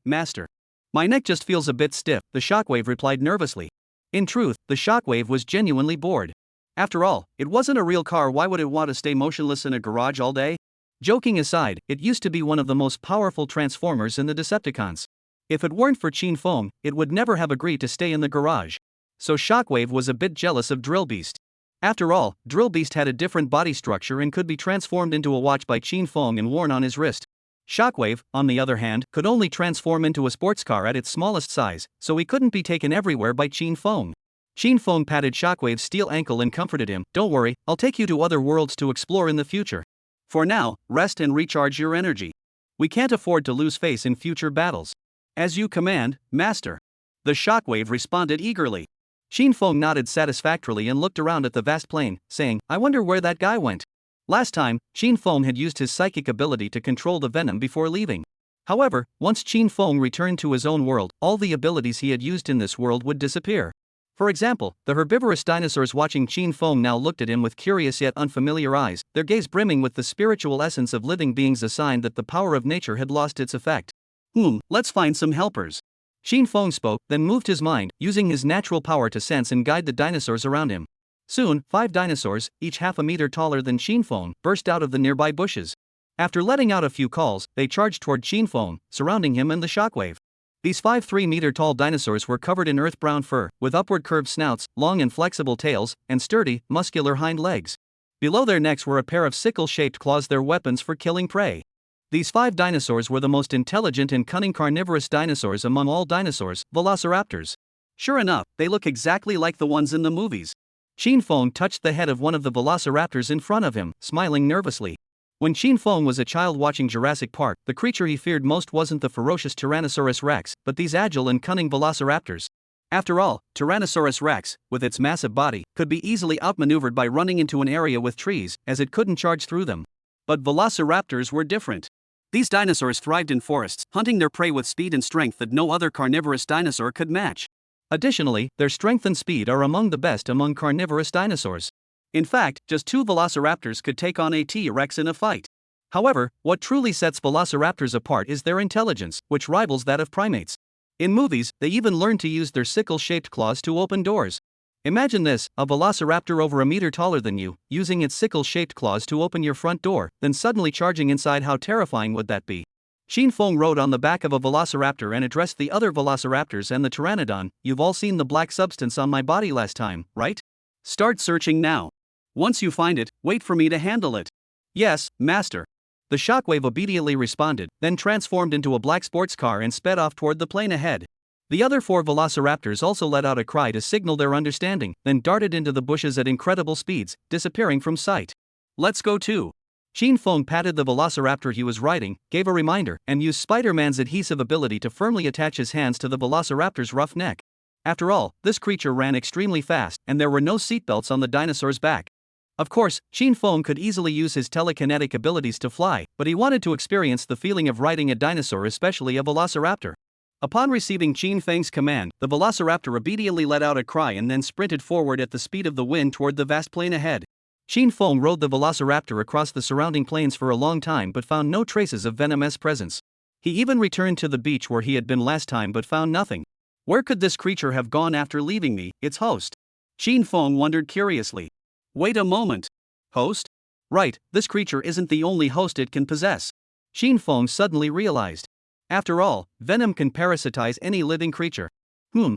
master. My neck just feels a bit stiff," the shockwave replied nervously. In truth, the shockwave was genuinely bored. After all, it wasn't a real car. Why would it want to stay motionless in a garage all day? Joking aside, it used to be one of the most powerful transformers in the Decepticons. If it weren't for Shin Feng, it would never have agreed to stay in the garage. So Shockwave was a bit jealous of Drill Beast. After all, Drill Beast had a different body structure and could be transformed into a watch by Shin Feng and worn on his wrist. Shockwave, on the other hand, could only transform into a sports car at its smallest size, so he couldn't be taken everywhere by Shin Feng. Shin Feng patted Shockwave's steel ankle and comforted him. "Don't worry, I'll take you to other worlds to explore in the future. For now, rest and recharge your energy. We can't afford to lose face in future battles." "As you command, Master." The Shockwave responded eagerly. Shin Feng nodded satisfactorily and looked around at the vast plain, saying, "I wonder where that guy went." Last time, Shin Feng had used his psychic ability to control the venom before leaving. However, once Shin Feng returned to his own world, all the abilities he had used in this world would disappear. For example, the herbivorous dinosaurs watching Shin Feng now looked at him with curious yet unfamiliar eyes, their gaze brimming with the spiritual essence of living beings, a sign that the power of nature had lost its effect. Let's find some helpers." Shin Feng spoke, then moved his mind, using his natural power to sense and guide the dinosaurs around him. Soon, 5 dinosaurs, each half a meter taller than Shin Feng, burst out of the nearby bushes. After letting out a few calls, they charged toward Shin Feng, surrounding him and the Shockwave. These 5 3-meter tall dinosaurs were covered in earth-brown fur, with upward curved snouts, long and flexible tails, and sturdy, muscular hind legs. Below their necks were a pair of sickle-shaped claws, their weapons for killing prey. These 5 dinosaurs were the most intelligent and cunning carnivorous dinosaurs among all dinosaurs, velociraptors. Sure enough, they look exactly like the ones in the movies. Qin Feng touched the head of one of the velociraptors in front of him, smiling nervously. When Qin Feng was a child watching Jurassic Park, the creature he feared most wasn't the ferocious Tyrannosaurus rex, but these agile and cunning velociraptors. After all, Tyrannosaurus rex, with its massive body, could be easily outmaneuvered by running into an area with trees, as it couldn't charge through them. But velociraptors were different. These dinosaurs thrived in forests, hunting their prey with speed and strength that no other carnivorous dinosaur could match. Additionally, their strength and speed are among the best among carnivorous dinosaurs. In fact, just 2 velociraptors could take on a T-Rex in a fight. However, what truly sets velociraptors apart is their intelligence, which rivals that of primates. In movies, they even learn to use their sickle-shaped claws to open doors. Imagine this, a velociraptor over a meter taller than you, using its sickle-shaped claws to open your front door, then suddenly charging inside. How terrifying would that be? Qin Feng rode on the back of a velociraptor and addressed the other velociraptors and the pteranodon. You've all seen the black substance on my body last time, right? Start searching now. Once you find it, wait for me to handle it. Yes, master. The shockwave obediently responded, then transformed into a black sports car and sped off toward the plane ahead. The other 4 velociraptors also let out a cry to signal their understanding, then darted into the bushes at incredible speeds, disappearing from sight. Let's go too. Qin Feng patted the velociraptor he was riding, gave a reminder, and used Spider-Man's adhesive ability to firmly attach his hands to the velociraptor's rough neck. After all, this creature ran extremely fast, and there were no seatbelts on the dinosaur's back. Of course, Qin Feng could easily use his telekinetic abilities to fly, but he wanted to experience the feeling of riding a dinosaur, especially a velociraptor. Upon receiving Qin Feng's command, the velociraptor obediently let out a cry and then sprinted forward at the speed of the wind toward the vast plain ahead. Qin Feng rode the velociraptor across the surrounding plains for a long time but found no traces of Venom's presence. He even returned to the beach where he had been last time but found nothing. Where could this creature have gone after leaving me, its host? Qin Feng wondered curiously. Wait a moment. Host? Right, this creature isn't the only host it can possess. Qin Feng suddenly realized. After all, venom can parasitize any living creature.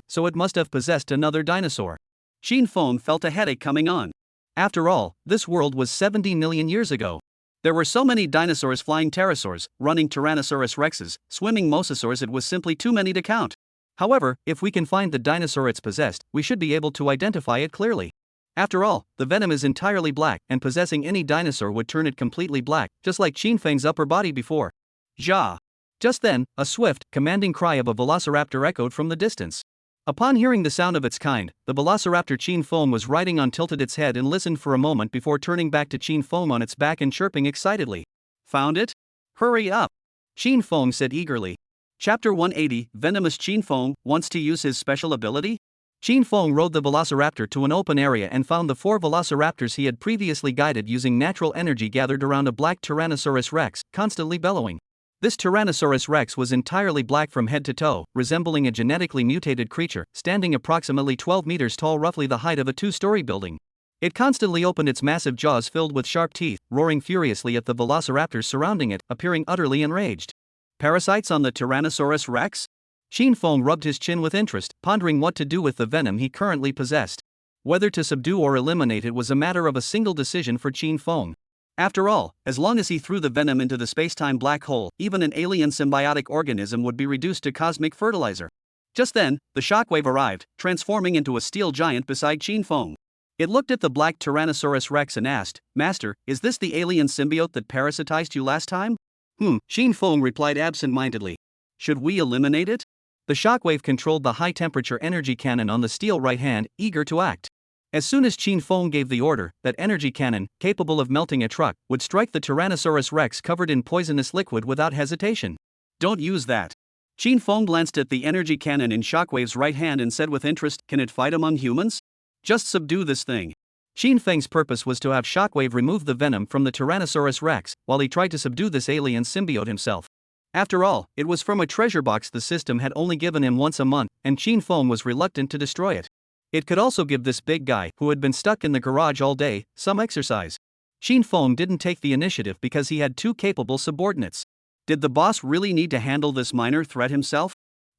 So it must have possessed another dinosaur. Qin Feng felt a headache coming on. After all, this world was 70 million years ago. There were so many dinosaurs, flying pterosaurs, running Tyrannosaurus rexes, swimming mosasaurs, it was simply too many to count. However, if we can find the dinosaur it's possessed, we should be able to identify it clearly. After all, the venom is entirely black, and possessing any dinosaur would turn it completely black, just like Qin Feng's upper body before. Ja! Just then, a swift, commanding cry of a velociraptor echoed from the distance. Upon hearing the sound of its kind, the velociraptor Qin Feng was riding on tilted its head and listened for a moment before turning back to Qin Feng on its back and chirping excitedly. Found it? Hurry up! Qin Feng said eagerly. Chapter 180, Venomous Qin Feng wants to use his special ability? Qin Feng rode the velociraptor to an open area and found the 4 velociraptors he had previously guided using natural energy gathered around a black Tyrannosaurus rex, constantly bellowing. This Tyrannosaurus rex was entirely black from head to toe, resembling a genetically mutated creature, standing approximately 12 meters tall, roughly the height of a 2-story building. It constantly opened its massive jaws filled with sharp teeth, roaring furiously at the velociraptors surrounding it, appearing utterly enraged. Parasites on the Tyrannosaurus rex? Qin Feng rubbed his chin with interest, pondering what to do with the venom he currently possessed. Whether to subdue or eliminate it was a matter of a single decision for Qin Feng. After all, as long as he threw the venom into the space-time black hole, even an alien symbiotic organism would be reduced to cosmic fertilizer. Just then, the shockwave arrived, transforming into a steel giant beside Qin Feng. It looked at the black Tyrannosaurus rex and asked, Master, is this the alien symbiote that parasitized you last time? Qin Feng replied absent-mindedly. Should we eliminate it? The shockwave controlled the high-temperature energy cannon on the steel right hand, eager to act. As soon as Qin Feng gave the order, that energy cannon, capable of melting a truck, would strike the Tyrannosaurus rex covered in poisonous liquid without hesitation. Don't use that. Qin Feng glanced at the energy cannon in Shockwave's right hand and said with interest, Can it fight among humans? Just subdue this thing. Qin Feng's purpose was to have Shockwave remove the venom from the Tyrannosaurus rex, while he tried to subdue this alien symbiote himself. After all, it was from a treasure box the system had only given him once a month, and Qin Feng was reluctant to destroy it. It could also give this big guy, who had been stuck in the garage all day, some exercise. Qin Feng didn't take the initiative because he had 2 capable subordinates. Did the boss really need to handle this minor threat himself?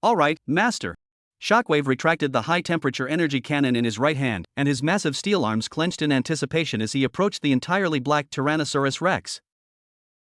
Alright, master. Shockwave retracted the high-temperature energy cannon in his right hand, and his massive steel arms clenched in anticipation as he approached the entirely black Tyrannosaurus Rex.